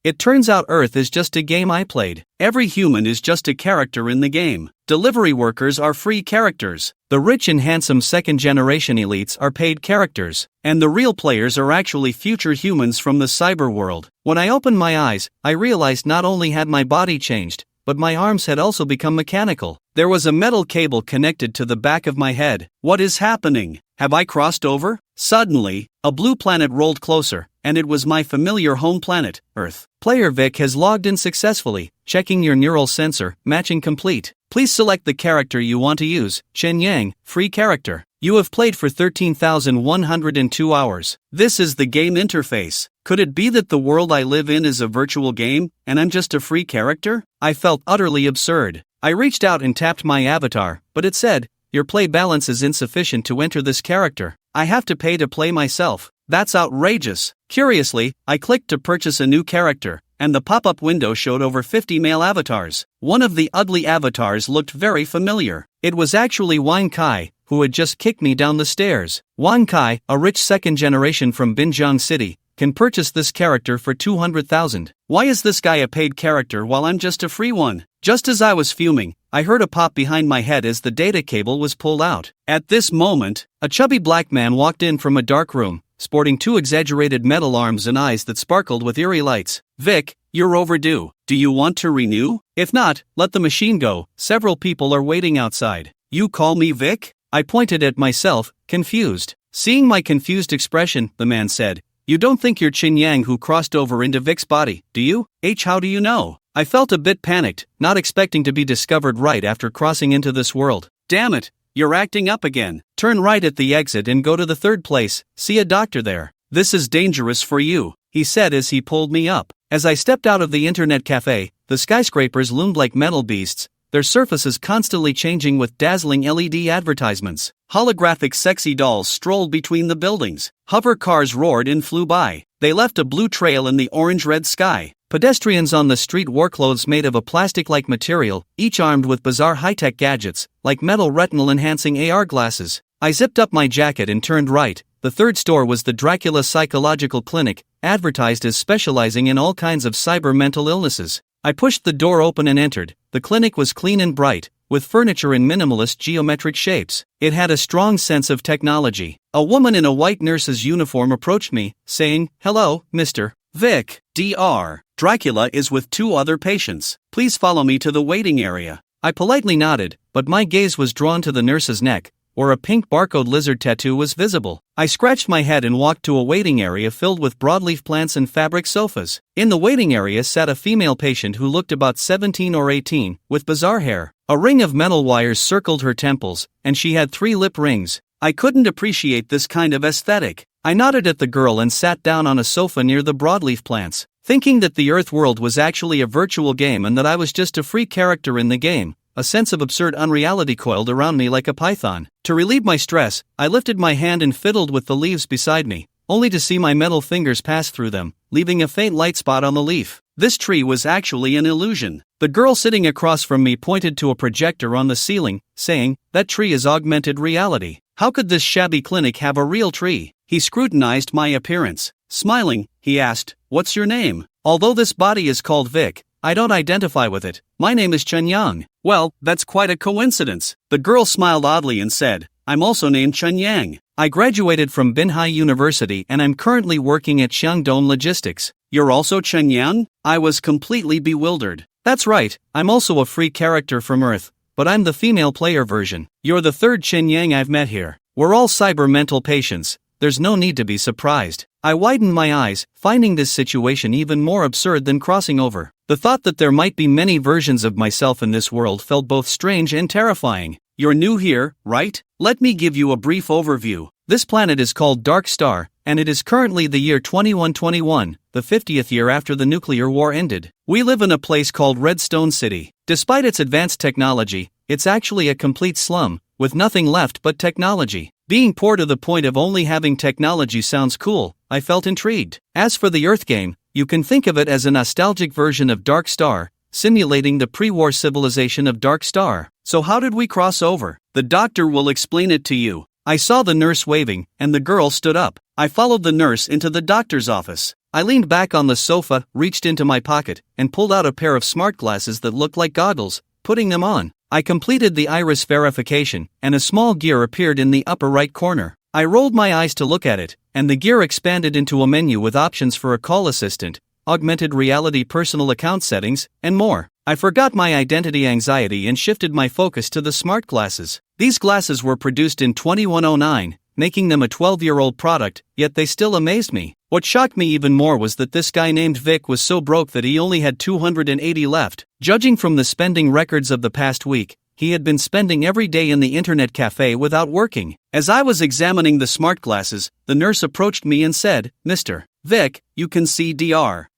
It turns out Earth is just a game I played. Every human is just a character in the game. Delivery workers are free characters. The rich and handsome second-generation elites are paid characters. And the real players are actually future humans from the cyber world. When I opened my eyes, I realized not only had my body changed, but my arms had also become mechanical. There was a metal cable connected to the back of my head. What is happening? Have I crossed over? Suddenly, a blue planet rolled closer, and it was my familiar home planet, Earth. Player Vic has logged in successfully, checking your neural sensor, matching complete. Please select the character you want to use, Chen Yang, free character. You have played for 13,102 hours. This is the game interface. Could it be that the world I live in is a virtual game, and I'm just a free character? I felt utterly absurd. I reached out and tapped my avatar, but it said, your play balance is insufficient to enter this character. I have to pay to play myself. That's outrageous. Curiously, I clicked to purchase a new character, and the pop-up window showed over 50 male avatars. One of the ugly avatars looked very familiar. It was actually Wang Kai, who had just kicked me down the stairs. Wang Kai, a rich second generation from Binjiang City, can purchase this character for 200,000. Why is this guy a paid character while I'm just a free one? Just as I was fuming, I heard a pop behind my head as the data cable was pulled out. At this moment, a chubby black man walked in from a dark room, sporting two exaggerated metal arms and eyes that sparkled with eerie lights. Vic, you're overdue. Do you want to renew? If not, let the machine go. Several people are waiting outside. You call me Vic? I pointed at myself, confused. Seeing my confused expression, the man said, you don't think you're Chen Yang who crossed over into Vic's body, do you? How do you know? I felt a bit panicked, not expecting to be discovered right after crossing into this world. Damn it, you're acting up again. Turn right at the exit and go to the third place, see a doctor there. This is dangerous for you, he said as he pulled me up. As I stepped out of the internet cafe, the skyscrapers loomed like metal beasts, their surfaces constantly changing with dazzling LED advertisements. Holographic sexy dolls strolled between the buildings. Hover cars roared and flew by. They left a blue trail in the orange-red sky. Pedestrians on the street wore clothes made of a plastic-like material, each armed with bizarre high-tech gadgets, like metal retinal-enhancing AR glasses. I zipped up my jacket and turned right. The third store was the Dracula Psychological Clinic, advertised as specializing in all kinds of cyber mental illnesses. I pushed the door open and entered. The clinic was clean and bright, with furniture in minimalist geometric shapes. It had a strong sense of technology. A woman in a white nurse's uniform approached me, saying, "Hello, Mr. Vic. Dr. Dracula is with two other patients. Please follow me to the waiting area." I politely nodded, but my gaze was drawn to the nurse's neck, where a pink barcode lizard tattoo was visible. I scratched my head and walked to a waiting area filled with broadleaf plants and fabric sofas. In the waiting area sat a female patient who looked about 17 or 18, with bizarre hair. A ring of metal wires circled her temples, and she had 3 lip rings. I couldn't appreciate this kind of aesthetic. I nodded at the girl and sat down on a sofa near the broadleaf plants. Thinking that the Earth world was actually a virtual game and that I was just a free character in the game, a sense of absurd unreality coiled around me like a python. To relieve my stress, I lifted my hand and fiddled with the leaves beside me, only to see my metal fingers pass through them, leaving a faint light spot on the leaf. This tree was actually an illusion. The girl sitting across from me pointed to a projector on the ceiling, saying, "That tree is augmented reality. How could this shabby clinic have a real tree?" He scrutinized my appearance. Smiling, he asked, "What's your name?" "Although this body is called Vic, I don't identify with it. My name is Chen Yang." "Well, that's quite a coincidence." The girl smiled oddly and said, "I'm also named Chen Yang. I graduated from Binhai University and I'm currently working at Shandong Logistics." "You're also Chen Yang?" I was completely bewildered. "That's right, I'm also a free character from Earth, but I'm the female player version. You're the third Chen Yang I've met here. We're all cyber mental patients. There's no need to be surprised." I widened my eyes, finding this situation even more absurd than crossing over. The thought that there might be many versions of myself in this world felt both strange and terrifying. "You're new here, right? Let me give you a brief overview. This planet is called Dark Star, and it is currently the year 2121, the 50th year after the nuclear war ended. We live in a place called Redstone City. Despite its advanced technology, it's actually a complete slum, with nothing left but technology. Being poor to the point of only having technology sounds cool. I felt intrigued. As for the Earth game, you can think of it as a nostalgic version of Dark Star, simulating the pre-war civilization of Dark Star. So how did we cross over? The doctor will explain it to you. I saw the nurse waving, and the girl stood up. I followed the nurse into the doctor's office. I leaned back on the sofa, reached into my pocket, and pulled out a pair of smart glasses that looked like goggles. Putting them on, I completed the iris verification, and a small gear appeared in the upper right corner. I rolled my eyes to look at it, and the gear expanded into a menu with options for a call assistant, augmented reality personal account settings, and more. I forgot my identity anxiety and shifted my focus to the smart glasses. These glasses were produced in 2109, making them a 12-year-old product, yet they still amazed me. What shocked me even more was that this guy named Vic was so broke that he only had 280 left. Judging from the spending records of the past week, he had been spending every day in the internet cafe without working. As I was examining the smart glasses, the nurse approached me and said, "Mr. Vic, you can see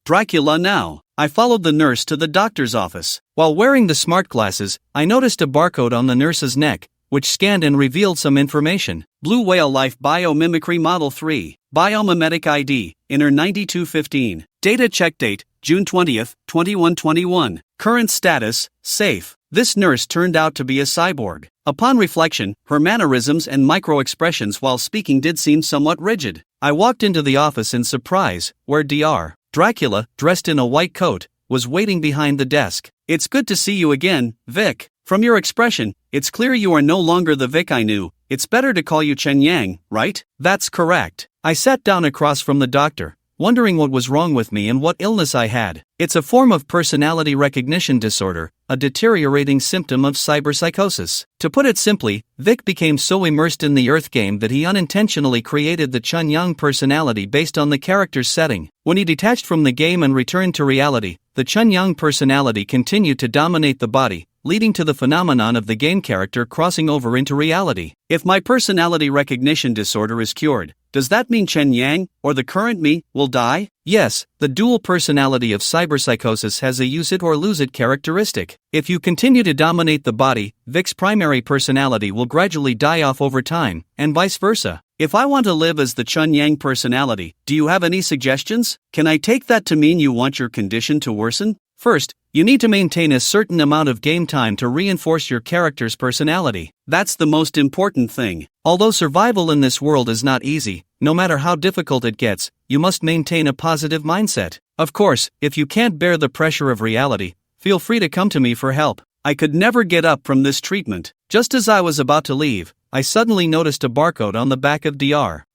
Dracula now." I followed the nurse to the doctor's office. While wearing the smart glasses, I noticed a barcode on the nurse's neck, which scanned and revealed some information. Blue Whale Life Biomimicry Model 3, Biomimetic ID, Inner 9215. Data check date, June 20th, 2121. Current status, safe. This nurse turned out to be a cyborg. Upon reflection, her mannerisms and micro-expressions while speaking did seem somewhat rigid. I walked into the office in surprise, where Dracula, dressed in a white coat, was waiting behind the desk. "It's good to see you again, Vic. From your expression, it's clear you are no longer the Vic I knew. It's better to call you Chen Yang, right?" "That's correct." I sat down across from the doctor, wondering what was wrong with me and what illness I had. "It's a form of personality recognition disorder, a deteriorating symptom of cyberpsychosis." To put it simply, Vic became so immersed in the Earth game that he unintentionally created the Chen Yang personality based on the character's setting. When he detached from the game and returned to reality, the Chen Yang personality continued to dominate the body, leading to the phenomenon of the game character crossing over into reality. If my personality recognition disorder is cured, does that mean Chen Yang, or the current me, will die? Yes, the dual personality of cyberpsychosis has a use it or lose it characteristic. If you continue to dominate the body, Vic's primary personality will gradually die off over time, and vice versa. If I want to live as the Chen Yang personality, do you have any suggestions? Can I take that to mean you want your condition to worsen? First, you need to maintain a certain amount of game time to reinforce your character's personality. That's the most important thing. Although survival in this world is not easy, no matter how difficult it gets, you must maintain a positive mindset. Of course, if you can't bear the pressure of reality, feel free to come to me for help. I could never get up from this treatment. Just as I was about to leave, I suddenly noticed a barcode on the back of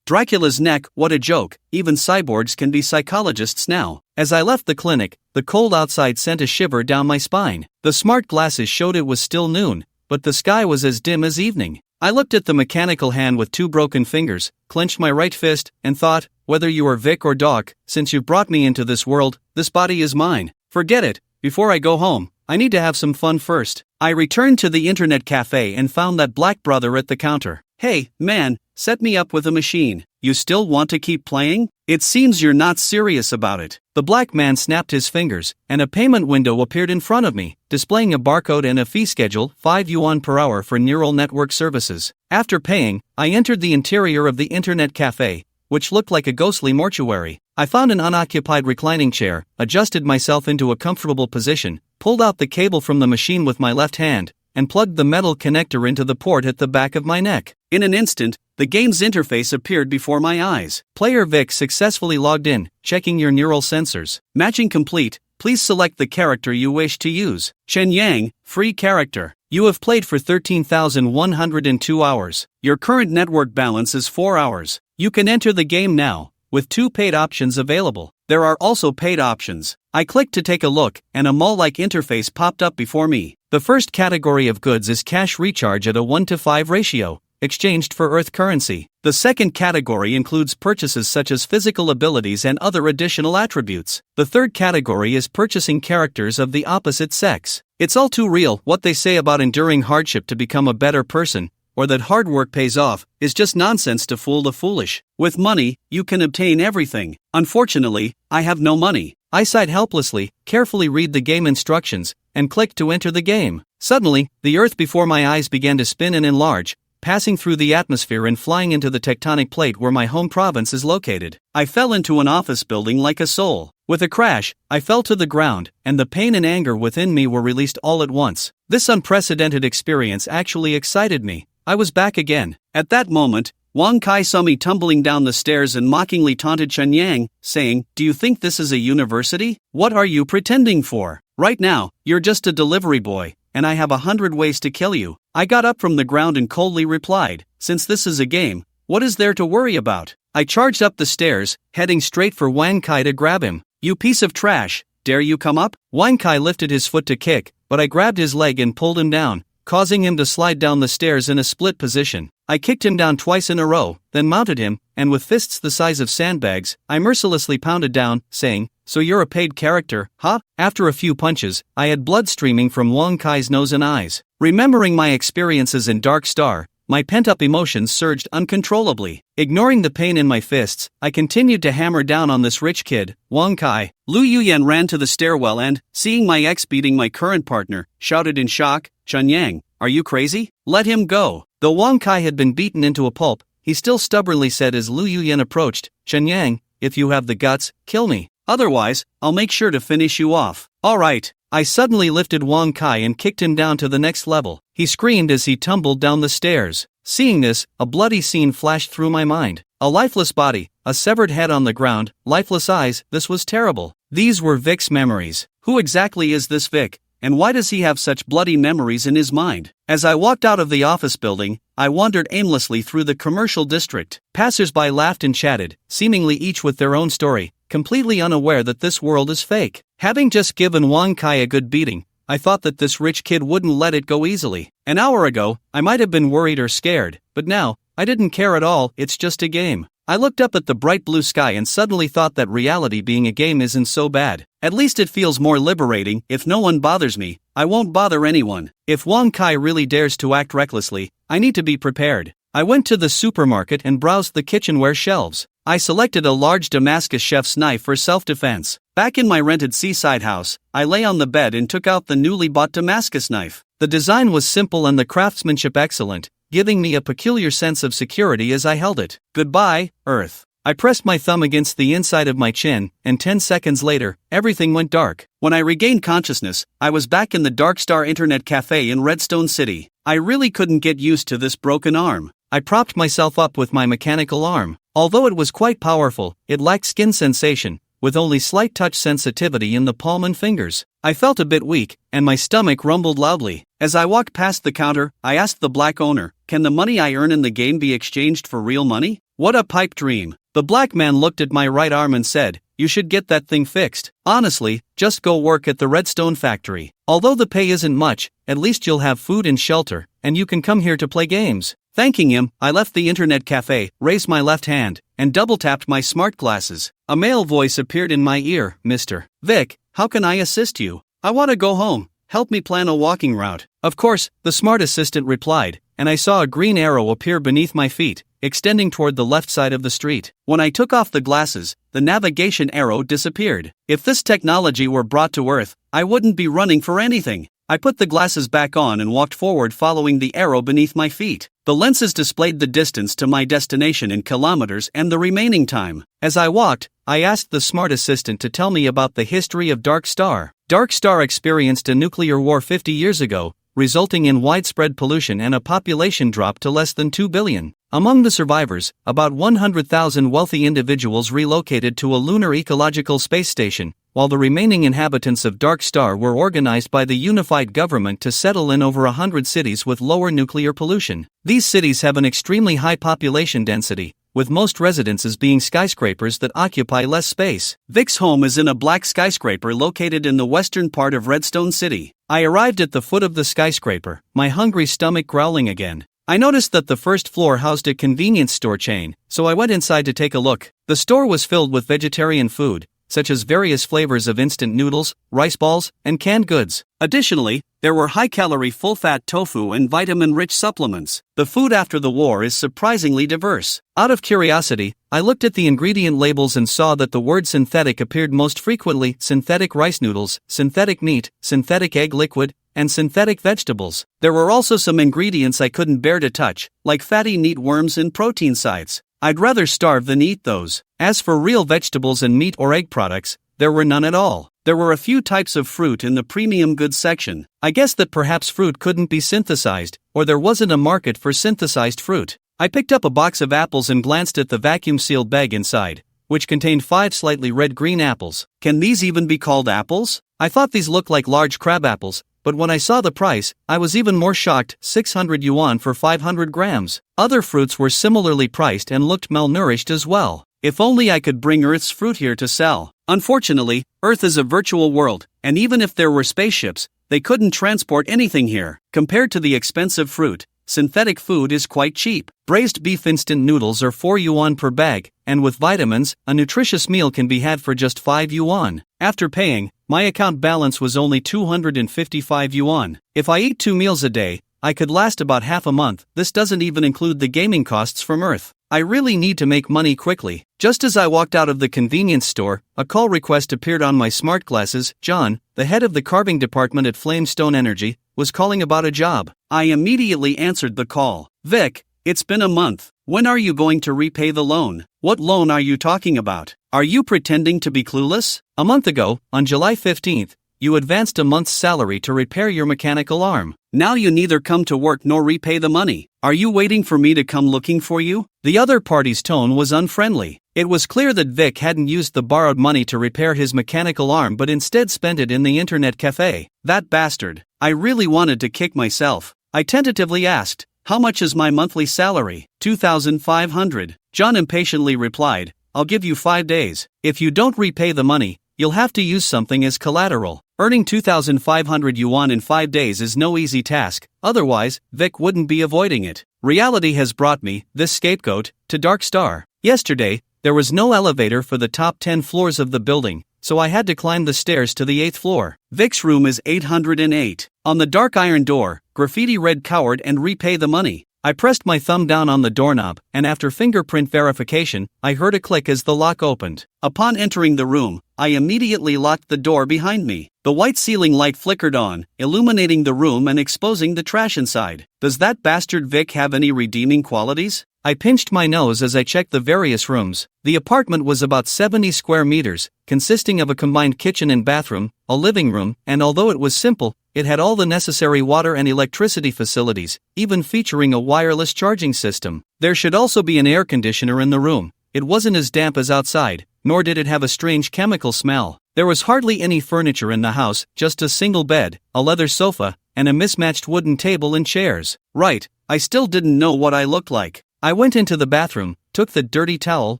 Dracula's neck. What a joke, even cyborgs can be psychologists now. As I left the clinic, the cold outside sent a shiver down my spine. The smart glasses showed it was still noon, but the sky was as dim as evening. I looked at the mechanical hand with 2 broken fingers, clenched my right fist, and thought, whether you are Vic or Doc, since you brought me into this world, this body is mine. Forget it. Before I go home, I need to have some fun first. I returned to the internet cafe and found that black brother at the counter. "Hey, man, set me up with a machine. You still want to keep playing? It seems you're not serious about it." The black man snapped his fingers, and a payment window appeared in front of me, displaying a barcode and a fee schedule, 5 yuan per hour for neural network services. After paying, I entered the interior of the internet cafe, which looked like a ghostly mortuary. I found an unoccupied reclining chair, adjusted myself into a comfortable position, pulled out the cable from the machine with my left hand, and plugged the metal connector into the port at the back of my neck. In an instant, the game's interface appeared before my eyes. Player Vic successfully logged in, checking your neural sensors. Matching complete. Please select the character you wish to use. Chen Yang, free character. You have played for 13,102 hours. Your current network balance is 4 hours. You can enter the game now, with 2 paid options available. There are also paid options. I clicked to take a look, and a mall-like interface popped up before me. The first category of goods is cash recharge at a 1:5 ratio, exchanged for Earth currency. The second category includes purchases such as physical abilities and other additional attributes. The third category is purchasing characters of the opposite sex. It's all too real. What they say about enduring hardship to become a better person, or that hard work pays off, is just nonsense to fool the foolish. With money, you can obtain everything. Unfortunately, I have no money. I sighed helplessly, carefully read the game instructions, and clicked to enter the game. Suddenly, the earth before my eyes began to spin and enlarge, passing through the atmosphere and flying into the tectonic plate where my home province is located. I fell into an office building like a soul. With a crash, I fell to the ground, and the pain and anger within me were released all at once. This unprecedented experience actually excited me. I was back again. At that moment, Wang Kai saw me tumbling down the stairs and mockingly taunted Chen Yang, saying, "Do you think this is a university? What are you pretending for? Right now, you're just a delivery boy, and I have 100 ways to kill you." I got up from the ground and coldly replied, "Since this is a game, what is there to worry about?" I charged up the stairs, heading straight for Wang Kai to grab him. "You piece of trash, dare you come up?" Wang Kai lifted his foot to kick, but I grabbed his leg and pulled him down, causing him to slide down the stairs in a split position. I kicked him down twice in a row, then mounted him, and with fists the size of sandbags, I mercilessly pounded down, saying, "So you're a paid character, huh?" After a few punches, I had blood streaming from Wang Kai's nose and eyes. Remembering my experiences in Dark Star, my pent-up emotions surged uncontrollably. Ignoring the pain in my fists, I continued to hammer down on this rich kid, Wang Kai. Lu Yuyan ran to the stairwell and, seeing my ex beating my current partner, shouted in shock, "Chen Yang, are you crazy? Let him go." Though Wang Kai had been beaten into a pulp, he still stubbornly said as Lu Yuyan approached, "Chen Yang, if you have the guts, kill me. Otherwise, I'll make sure to finish you off." "Alright." I suddenly lifted Wang Kai and kicked him down to the next level. He screamed as he tumbled down the stairs. Seeing this, a bloody scene flashed through my mind. A lifeless body, a severed head on the ground, lifeless eyes. This was terrible. These were Vic's memories. Who exactly is this Vic, and why does he have such bloody memories in his mind? As I walked out of the office building, I wandered aimlessly through the commercial district. Passers-by laughed and chatted, seemingly each with their own story, completely unaware that this world is fake. Having just given Wang Kai a good beating, I thought that this rich kid wouldn't let it go easily. An hour ago, I might have been worried or scared, but now, I didn't care at all. It's just a game. I looked up at the bright blue sky and suddenly thought that reality being a game isn't so bad. At least it feels more liberating. If no one bothers me, I won't bother anyone. If Wang Kai really dares to act recklessly, I need to be prepared. I went to the supermarket and browsed the kitchenware shelves. I selected a large Damascus chef's knife for self-defense. Back in my rented seaside house, I lay on the bed and took out the newly bought Damascus knife. The design was simple and the craftsmanship excellent, giving me a peculiar sense of security as I held it. "Goodbye, Earth." I pressed my thumb against the inside of my chin, and 10 seconds later, everything went dark. When I regained consciousness, I was back in the Dark Star Internet Cafe in Redstone City. I really couldn't get used to this broken arm. I propped myself up with my mechanical arm. Although it was quite powerful, it lacked skin sensation, with only slight touch sensitivity in the palm and fingers. I felt a bit weak, and my stomach rumbled loudly. As I walked past the counter, I asked the black owner, "Can the money I earn in the game be exchanged for real money?" What a pipe dream. The black man looked at my right arm and said, "You should get that thing fixed. Honestly, just go work at the Redstone factory. Although the pay isn't much, at least you'll have food and shelter, and you can come here to play games." Thanking him, I left the internet cafe, raised my left hand, and double-tapped my smart glasses. A male voice appeared in my ear. "Mr. Vic, how can I assist you?" "I want to go home. Help me plan a walking route." Of course, the smart assistant replied, and I saw a green arrow appear beneath my feet, extending toward the left side of the street. When I took off the glasses, the navigation arrow disappeared. If this technology were brought to Earth, I wouldn't be running for anything. I put the glasses back on and walked forward following the arrow beneath my feet. The lenses displayed the distance to my destination in kilometers and the remaining time. As I walked, I asked the smart assistant to tell me about the history of Dark Star. Dark Star experienced a nuclear war 50 years ago, resulting in widespread pollution and a population drop to less than 2 billion. Among the survivors, about 100,000 wealthy individuals relocated to a lunar ecological space station, while the remaining inhabitants of Dark Star were organized by the unified government to settle in over 100 cities with lower nuclear pollution. These cities have an extremely high population density, with most residences being skyscrapers that occupy less space. Vic's home is in a black skyscraper located in the western part of Redstone City. I arrived at the foot of the skyscraper, my hungry stomach growling again. I noticed that the first floor housed a convenience store chain, so I went inside to take a look. The store was filled with vegetarian food, such as various flavors of instant noodles, rice balls, and canned goods. Additionally, there were high-calorie full-fat tofu and vitamin-rich supplements. The food after the war is surprisingly diverse. Out of curiosity, I looked at the ingredient labels and saw that the word synthetic appeared most frequently: synthetic rice noodles, synthetic meat, synthetic egg liquid, and synthetic vegetables. There were also some ingredients I couldn't bear to touch, like fatty meat worms and protein sites. I'd rather starve than eat those. As for real vegetables and meat or egg products, there were none at all. There were a few types of fruit in the premium goods section. I guess that perhaps fruit couldn't be synthesized, or there wasn't a market for synthesized fruit. I picked up a box of apples and glanced at the vacuum-sealed bag inside, which contained 5 slightly red-green apples. Can these even be called apples? I thought these looked like large crab apples, but when I saw the price, I was even more shocked, 600 yuan for 500 grams. Other fruits were similarly priced and looked malnourished as well. If only I could bring Earth's fruit here to sell. Unfortunately, Earth is a virtual world, and even if there were spaceships, they couldn't transport anything here. Compared to the expensive fruit, synthetic food is quite cheap. Braised beef instant noodles are 4 yuan per bag, and with vitamins, a nutritious meal can be had for just 5 yuan. After paying, my account balance was only 255 yuan. If I eat 2 meals a day, I could last about half a month. This doesn't even include the gaming costs from Earth. I really need to make money quickly. Just as I walked out of the convenience store, a call request appeared on my smart glasses. John, the head of the carving department at Flamestone Energy, was calling about a job. I immediately answered the call. Vic, it's been a month. When are you going to repay the loan? What loan are you talking about? Are you pretending to be clueless? A month ago, on July 15th, you advanced a month's salary to repair your mechanical arm. Now you neither come to work nor repay the money. Are you waiting for me to come looking for you? The other party's tone was unfriendly. It was clear that Vic hadn't used the borrowed money to repair his mechanical arm but instead spent it in the internet cafe. That bastard. I really wanted to kick myself. I tentatively asked, "How much is my monthly salary?" 2,500. John impatiently replied, "I'll give you 5 days. If you don't repay the money, you'll have to use something as collateral." Earning 2,500 yuan in 5 days is no easy task, otherwise, Vic wouldn't be avoiding it. Reality has brought me, this scapegoat, to Dark Star. Yesterday, there was no elevator for the top 10 floors of the building, so I had to climb the stairs to the 8th floor. Vic's room is 808. On the dark iron door, graffiti read "Coward and repay the money." I pressed my thumb down on the doorknob, and after fingerprint verification, I heard a click as the lock opened. Upon entering the room, I immediately locked the door behind me. The white ceiling light flickered on, illuminating the room and exposing the trash inside. Does that bastard Vic have any redeeming qualities? I pinched my nose as I checked the various rooms. The apartment was about 70 square meters, consisting of a combined kitchen and bathroom, a living room, and although it was simple, it had all the necessary water and electricity facilities, even featuring a wireless charging system. There should also be an air conditioner in the room. It wasn't as damp as outside, nor did it have a strange chemical smell. There was hardly any furniture in the house, just a single bed, a leather sofa, and a mismatched wooden table and chairs. Right, I still didn't know what I looked like. I went into the bathroom, took the dirty towel,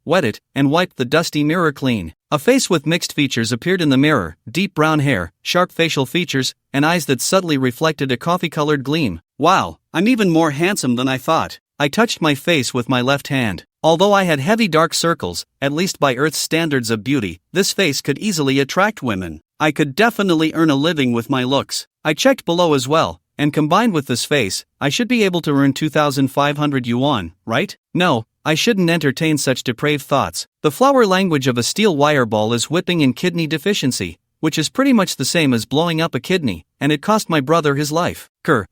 wet it, and wiped the dusty mirror clean. A face with mixed features appeared in the mirror: deep brown hair, sharp facial features, and eyes that subtly reflected a coffee-colored gleam. Wow, I'm even more handsome than I thought. I touched my face with my left hand. Although I had heavy dark circles, at least by Earth's standards of beauty, this face could easily attract women. I could definitely earn a living with my looks. I checked below as well, and combined with this face, I should be able to earn 2,500 yuan, right? No, I shouldn't entertain such depraved thoughts. The flower language of a steel wire ball is whipping in kidney deficiency, which is pretty much the same as blowing up a kidney, and it cost my brother his life.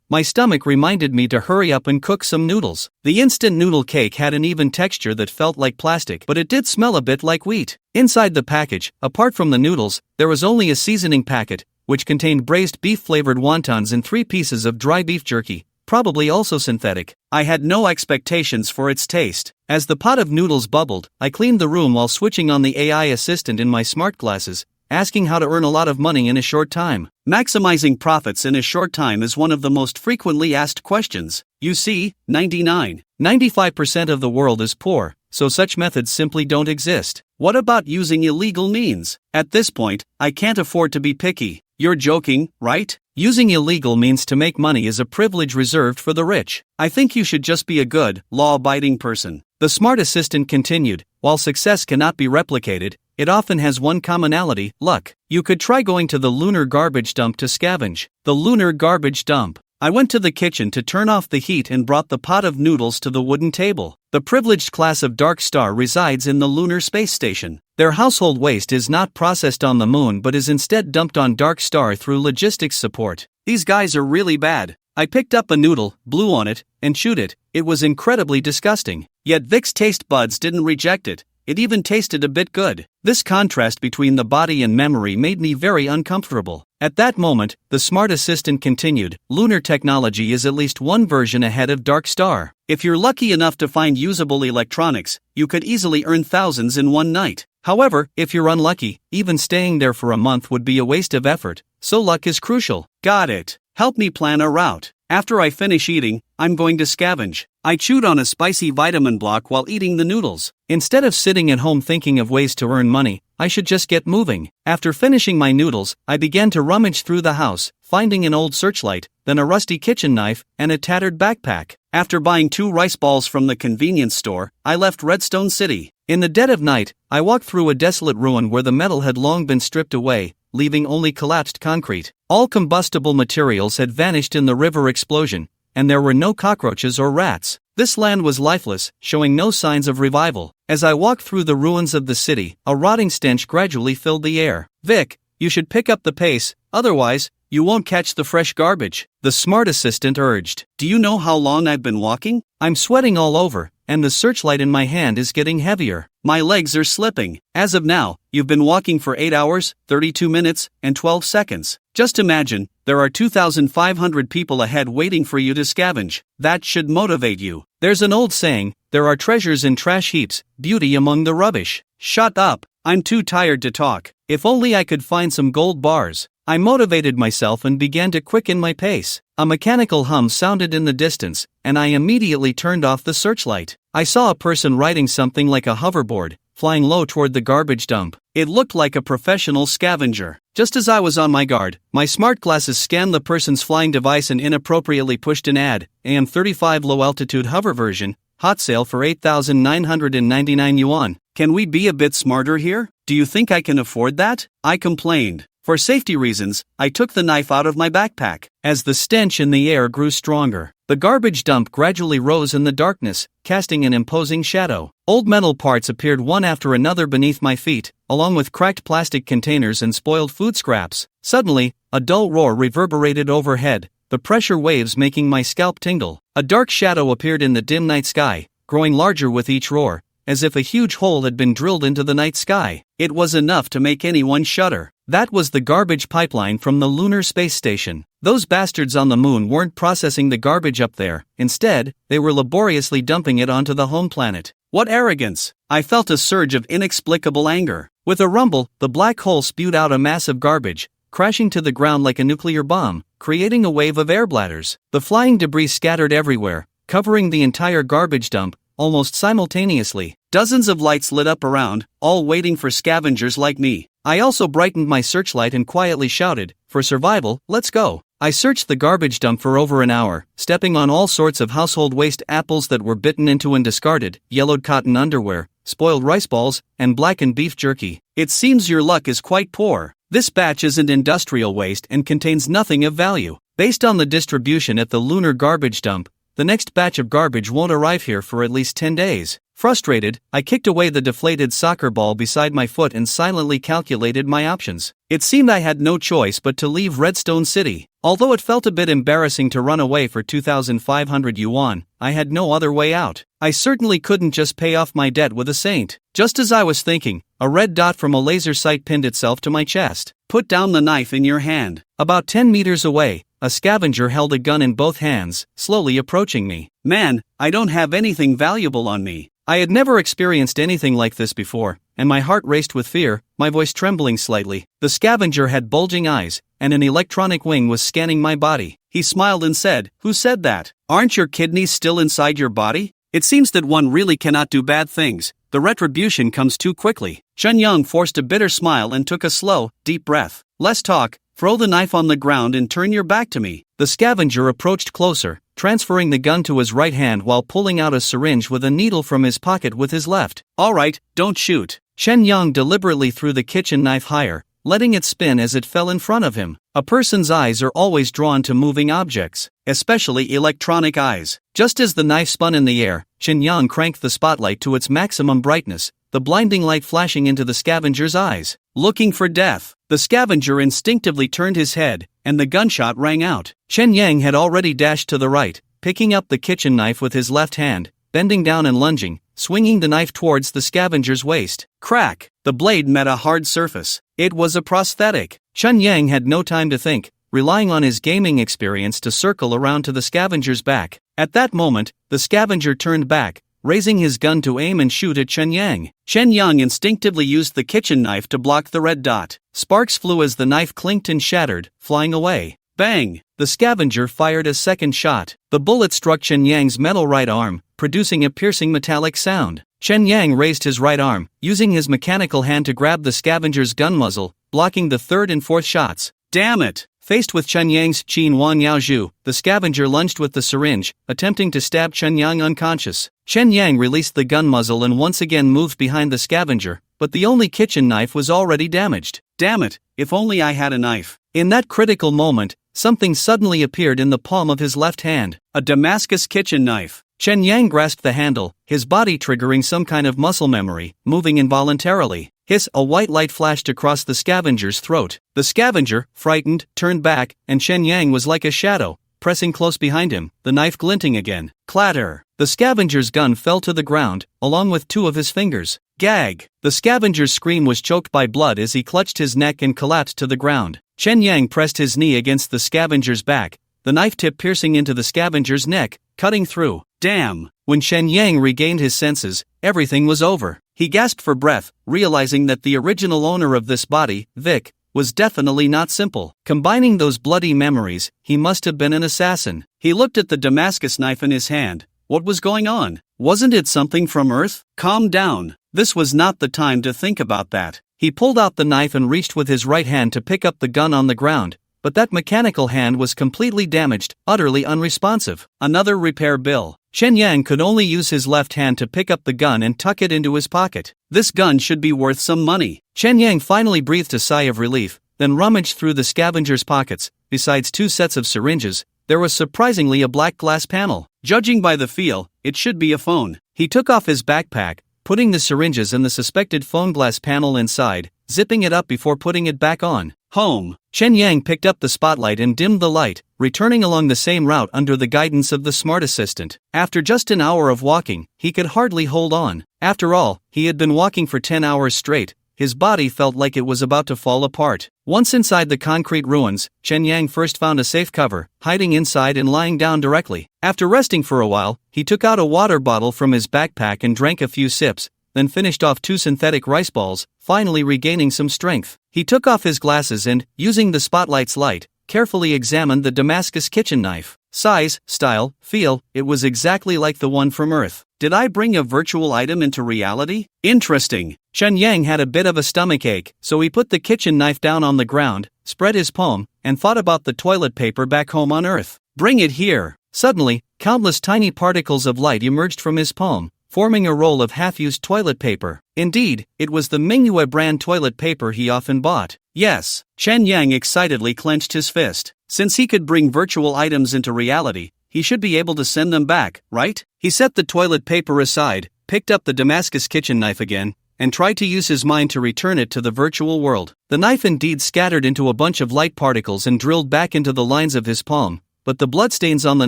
My stomach reminded me to hurry up and cook some noodles. The instant noodle cake had an even texture that felt like plastic, but it did smell a bit like wheat. Inside the package, apart from the noodles, there was only a seasoning packet, which contained braised beef-flavored wontons and 3 pieces of dry beef jerky, probably also synthetic. I had no expectations for its taste. As the pot of noodles bubbled, I cleaned the room while switching on the AI assistant in my smart glasses, asking how to earn a lot of money in a short time. Maximizing profits in a short time is one of the most frequently asked questions. You see, 95% of the world is poor, so such methods simply don't exist. What about using illegal means? At this point, I can't afford to be picky. You're joking, right? Using illegal means to make money is a privilege reserved for the rich. I think you should just be a good, law-abiding person. The smart assistant continued, while success cannot be replicated, it often has one commonality: luck. You could try going to the lunar garbage dump to scavenge. The lunar garbage dump. I went to the kitchen to turn off the heat and brought the pot of noodles to the wooden table. The privileged class of Dark Star resides in the lunar space station. Their household waste is not processed on the moon but is instead dumped on Dark Star through logistics support. These guys are really bad. I picked up a noodle, blew on it, and chewed it. It was incredibly disgusting. Yet Vic's taste buds didn't reject it. It even tasted a bit good. This contrast between the body and memory made me very uncomfortable. At that moment, the smart assistant continued, "Lunar technology is at least one version ahead of Dark Star. If you're lucky enough to find usable electronics, you could easily earn thousands in one night. However, if you're unlucky, even staying there for a month would be a waste of effort, so luck is crucial." Got it. Help me plan a route. After I finish eating, I'm going to scavenge. I chewed on a spicy vitamin block while eating the noodles. Instead of sitting at home thinking of ways to earn money, I should just get moving. After finishing my noodles, I began to rummage through the house, finding an old searchlight, then a rusty kitchen knife, and a tattered backpack. After buying 2 rice balls from the convenience store, I left Redstone City. In the dead of night, I walked through a desolate ruin where the metal had long been stripped away, leaving only collapsed concrete. All combustible materials had vanished in the river explosion, and there were no cockroaches or rats. This land was lifeless, showing no signs of revival. As I walked through the ruins of the city, a rotting stench gradually filled the air. "Vic, you should pick up the pace, otherwise, you won't catch the fresh garbage," the smart assistant urged. "Do you know how long I've been walking? I'm sweating all over, and the searchlight in my hand is getting heavier. My legs are slipping. As of now, you've been walking for 8 hours, 32 minutes, and 12 seconds. Just imagine, there are 2,500 people ahead waiting for you to scavenge. That should motivate you. There's an old saying, there are treasures in trash heaps, beauty among the rubbish." Shut up, I'm too tired to talk. If only I could find some gold bars. I motivated myself and began to quicken my pace. A mechanical hum sounded in the distance, and I immediately turned off the searchlight. I saw a person riding something like a hoverboard, flying low toward the garbage dump. It looked like a professional scavenger. Just as I was on my guard, my smart glasses scanned the person's flying device and inappropriately pushed an ad, AM35 low-altitude hover version, hot sale for 8,999 yuan. Can we be a bit smarter here? Do you think I can afford that? I complained. For safety reasons, I took the knife out of my backpack. As the stench in the air grew stronger, the garbage dump gradually rose in the darkness, casting an imposing shadow. Old metal parts appeared one after another beneath my feet, along with cracked plastic containers and spoiled food scraps. Suddenly, a dull roar reverberated overhead, the pressure waves making my scalp tingle. A dark shadow appeared in the dim night sky, growing larger with each roar, as if a huge hole had been drilled into the night sky. It was enough to make anyone shudder. That was the garbage pipeline from the lunar space station. Those bastards on the moon weren't processing the garbage up there. Instead, they were laboriously dumping it onto the home planet. What arrogance! I felt a surge of inexplicable anger. With a rumble, the black hole spewed out a mass of garbage, crashing to the ground like a nuclear bomb, creating a wave of air bladders. The flying debris scattered everywhere, covering the entire garbage dump, almost simultaneously. Dozens of lights lit up around, all waiting for scavengers like me. I also brightened my searchlight and quietly shouted, "For survival, let's go." I searched the garbage dump for over an hour, stepping on all sorts of household waste: apples that were bitten into and discarded, yellowed cotton underwear, spoiled rice balls, and blackened beef jerky. It seems your luck is quite poor. This batch isn't industrial waste and contains nothing of value. Based on the distribution at the lunar garbage dump, the next batch of garbage won't arrive here for at least 10 days. Frustrated, I kicked away the deflated soccer ball beside my foot and silently calculated my options. It seemed I had no choice but to leave Redstone City. Although it felt a bit embarrassing to run away for 2,500 yuan, I had no other way out. I certainly couldn't just pay off my debt with a saint. Just as I was thinking, a red dot from a laser sight pinned itself to my chest. "Put down the knife in your hand." About 10 meters away, a scavenger held a gun in both hands, slowly approaching me. "Man, I don't have anything valuable on me." I had never experienced anything like this before, and my heart raced with fear, my voice trembling slightly. The scavenger had bulging eyes, and an electronic wing was scanning my body. He smiled and said, "Who said that? Aren't your kidneys still inside your body? It seems that one really cannot do bad things. The retribution comes too quickly." Chen Yang forced a bitter smile and took a slow, deep breath. "Less talk, throw the knife on the ground and turn your back to me." The scavenger approached closer, transferring the gun to his right hand while pulling out a syringe with a needle from his pocket with his left. "All right, don't shoot." Chen Yang deliberately threw the kitchen knife higher, letting it spin as it fell in front of him. A person's eyes are always drawn to moving objects, especially electronic eyes. Just as the knife spun in the air, Chen Yang cranked the spotlight to its maximum brightness, the blinding light flashing into the scavenger's eyes. Looking for death, the scavenger instinctively turned his head, and the gunshot rang out. Chen Yang had already dashed to the right, picking up the kitchen knife with his left hand, bending down and lunging, swinging the knife towards the scavenger's waist. Crack! The blade met a hard surface. It was a prosthetic. Chun Yang had no time to think, relying on his gaming experience to circle around to the scavenger's back. At that moment, the scavenger turned back, raising his gun to aim and shoot at Chen Yang. Chen Yang instinctively used the kitchen knife to block the red dot. Sparks flew as the knife clinked and shattered, flying away. Bang! The scavenger fired a second shot. The bullet struck Chen Yang's metal right arm, producing a piercing metallic sound. Chen Yang raised his right arm, using his mechanical hand to grab the scavenger's gun muzzle, blocking the third and fourth shots. Damn it! Faced with Chen Yang's Qin Wan Yaozhu, the scavenger lunged with the syringe, attempting to stab Chen Yang unconscious. Chen Yang released the gun muzzle and once again moved behind the scavenger, but the only kitchen knife was already damaged. Damn it, if only I had a knife. In that critical moment, something suddenly appeared in the palm of his left hand, a Damascus kitchen knife. Chen Yang grasped the handle, his body triggering some kind of muscle memory, moving involuntarily. A white light flashed across the scavenger's throat. The scavenger, frightened, turned back, and Chen Yang was like a shadow, pressing close behind him, the knife glinting again. Clatter! The scavenger's gun fell to the ground, along with two of his fingers. Gag! The scavenger's scream was choked by blood as he clutched his neck and collapsed to the ground. Chen Yang pressed his knee against the scavenger's back, the knife tip piercing into the scavenger's neck, cutting through. Damn! When Chen Yang regained his senses, everything was over. He gasped for breath, realizing that the original owner of this body, Vic, was definitely not simple. Combining those bloody memories, he must have been an assassin. He looked at the Damascus knife in his hand. What was going on? Wasn't it something from Earth? Calm down. This was not the time to think about that. He pulled out the knife and reached with his right hand to pick up the gun on the ground, but that mechanical hand was completely damaged, utterly unresponsive. Another repair bill. Chen Yang could only use his left hand to pick up the gun and tuck it into his pocket. This gun should be worth some money. Chen Yang finally breathed a sigh of relief, then rummaged through the scavenger's pockets. Besides two sets of syringes, there was surprisingly a black glass panel. Judging by the feel, it should be a phone. He took off his backpack, putting the syringes and the suspected phone glass panel inside, zipping it up before putting it back on. Home. Chen Yang picked up the spotlight and dimmed the light, returning along the same route under the guidance of the smart assistant. After just an hour of walking, he could hardly hold on. After all, he had been walking for 10 hours straight. His body felt like it was about to fall apart. Once inside the concrete ruins, Chen Yang first found a safe cover, hiding inside and lying down directly. After resting for a while, he took out a water bottle from his backpack and drank a few sips, then finished off 2 synthetic rice balls, finally regaining some strength. He took off his glasses and, using the spotlight's light, carefully examined the Damascus kitchen knife. Size, style, feel, it was exactly like the one from Earth. Did I bring a virtual item into reality? Interesting. Chen Yang had a bit of a stomachache, so he put the kitchen knife down on the ground, spread his palm, and thought about the toilet paper back home on Earth. Bring it here. Suddenly, countless tiny particles of light emerged from his palm, forming a roll of half-used toilet paper. Indeed, it was the Manhwa brand toilet paper he often bought. Yes, Chen Yang excitedly clenched his fist. Since he could bring virtual items into reality, he should be able to send them back, right? He set the toilet paper aside, picked up the Damascus kitchen knife again, and tried to use his mind to return it to the virtual world. The knife indeed scattered into a bunch of light particles and drilled back into the lines of his palm, but the bloodstains on the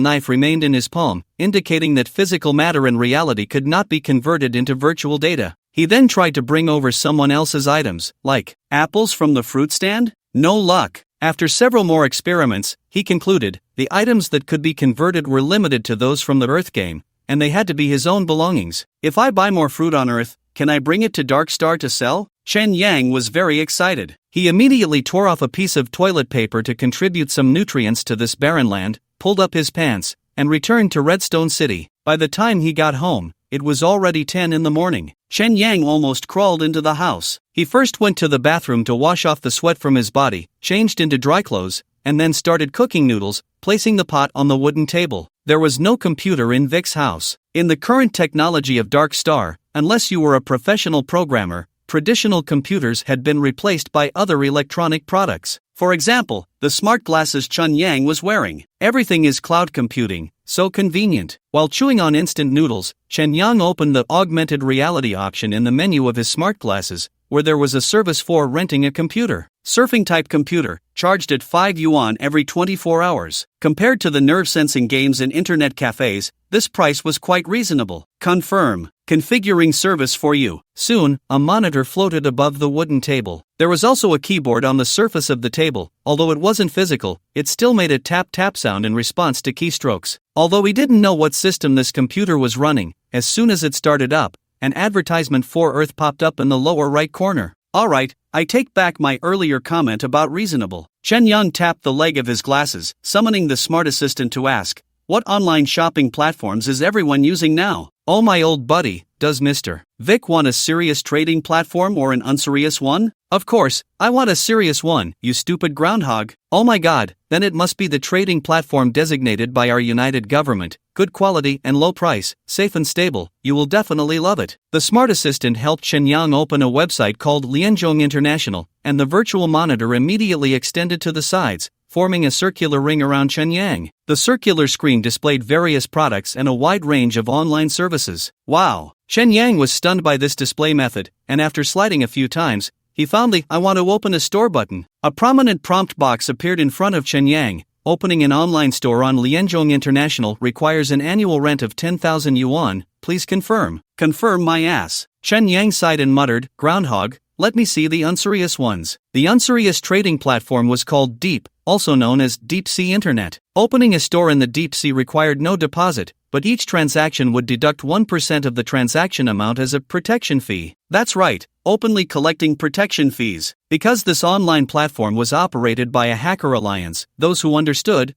knife remained in his palm, indicating that physical matter in reality could not be converted into virtual data. He then tried to bring over someone else's items, like apples from the fruit stand? No luck. After several more experiments, he concluded the items that could be converted were limited to those from the Earth game, and they had to be his own belongings. If I buy more fruit on Earth, can I bring it to Dark Star to sell? Chen Yang was very excited. He immediately tore off a piece of toilet paper to contribute some nutrients to this barren land, pulled up his pants, and returned to Redstone City. By the time he got home, it was already 10 in the morning. Chen Yang almost crawled into the house. He first went to the bathroom to wash off the sweat from his body, changed into dry clothes, and then started cooking noodles, placing the pot on the wooden table. There was no computer in Vic's house. In the current technology of Dark Star, unless you were a professional programmer, traditional computers had been replaced by other electronic products. For example, the smart glasses Chen Yang was wearing. Everything is cloud computing, so convenient. While chewing on instant noodles, Chen Yang opened the augmented reality option in the menu of his smart glasses, where there was a service for renting a computer. Surfing-type computer, charged at 5 yuan every 24 hours. Compared to the nerve-sensing games in internet cafes, this price was quite reasonable. Confirm. Configuring service for you. Soon, a monitor floated above the wooden table. There was also a keyboard on the surface of the table. Although it wasn't physical, it still made a tap-tap sound in response to keystrokes. Although he didn't know what system this computer was running, as soon as it started up, an advertisement for Earth popped up in the lower right corner. Alright, I take back my earlier comment about reasonable. Chen Yang tapped the leg of his glasses, summoning the smart assistant to ask, what online shopping platforms is everyone using now? Oh my old buddy, does Mr. Vic want a serious trading platform or an unserious one? Of course, I want a serious one, you stupid groundhog. Oh my god, then it must be the trading platform designated by our united government. Good quality and low price, safe and stable, you will definitely love it. The smart assistant helped Chen Yang open a website called Lianzhong International, and the virtual monitor immediately extended to the sides, forming a circular ring around Chen Yang. The circular screen displayed various products and a wide range of online services. Wow! Chen Yang was stunned by this display method, and after sliding a few times, he found the I want to open a store button. A prominent prompt box appeared in front of Chen Yang. Opening an online store on Lianzhong International requires an annual rent of 10,000 yuan. Please confirm. Confirm my ass. Chen Yang sighed and muttered, groundhog, let me see the unserious ones. The unserious trading platform was called Deep, also known as Deep Sea Internet. Opening a store in the deep sea required no deposit, but each transaction would deduct 1% of the transaction amount as a protection fee. That's right, openly collecting protection fees. Because this online platform was operated by a hacker alliance, those who understood.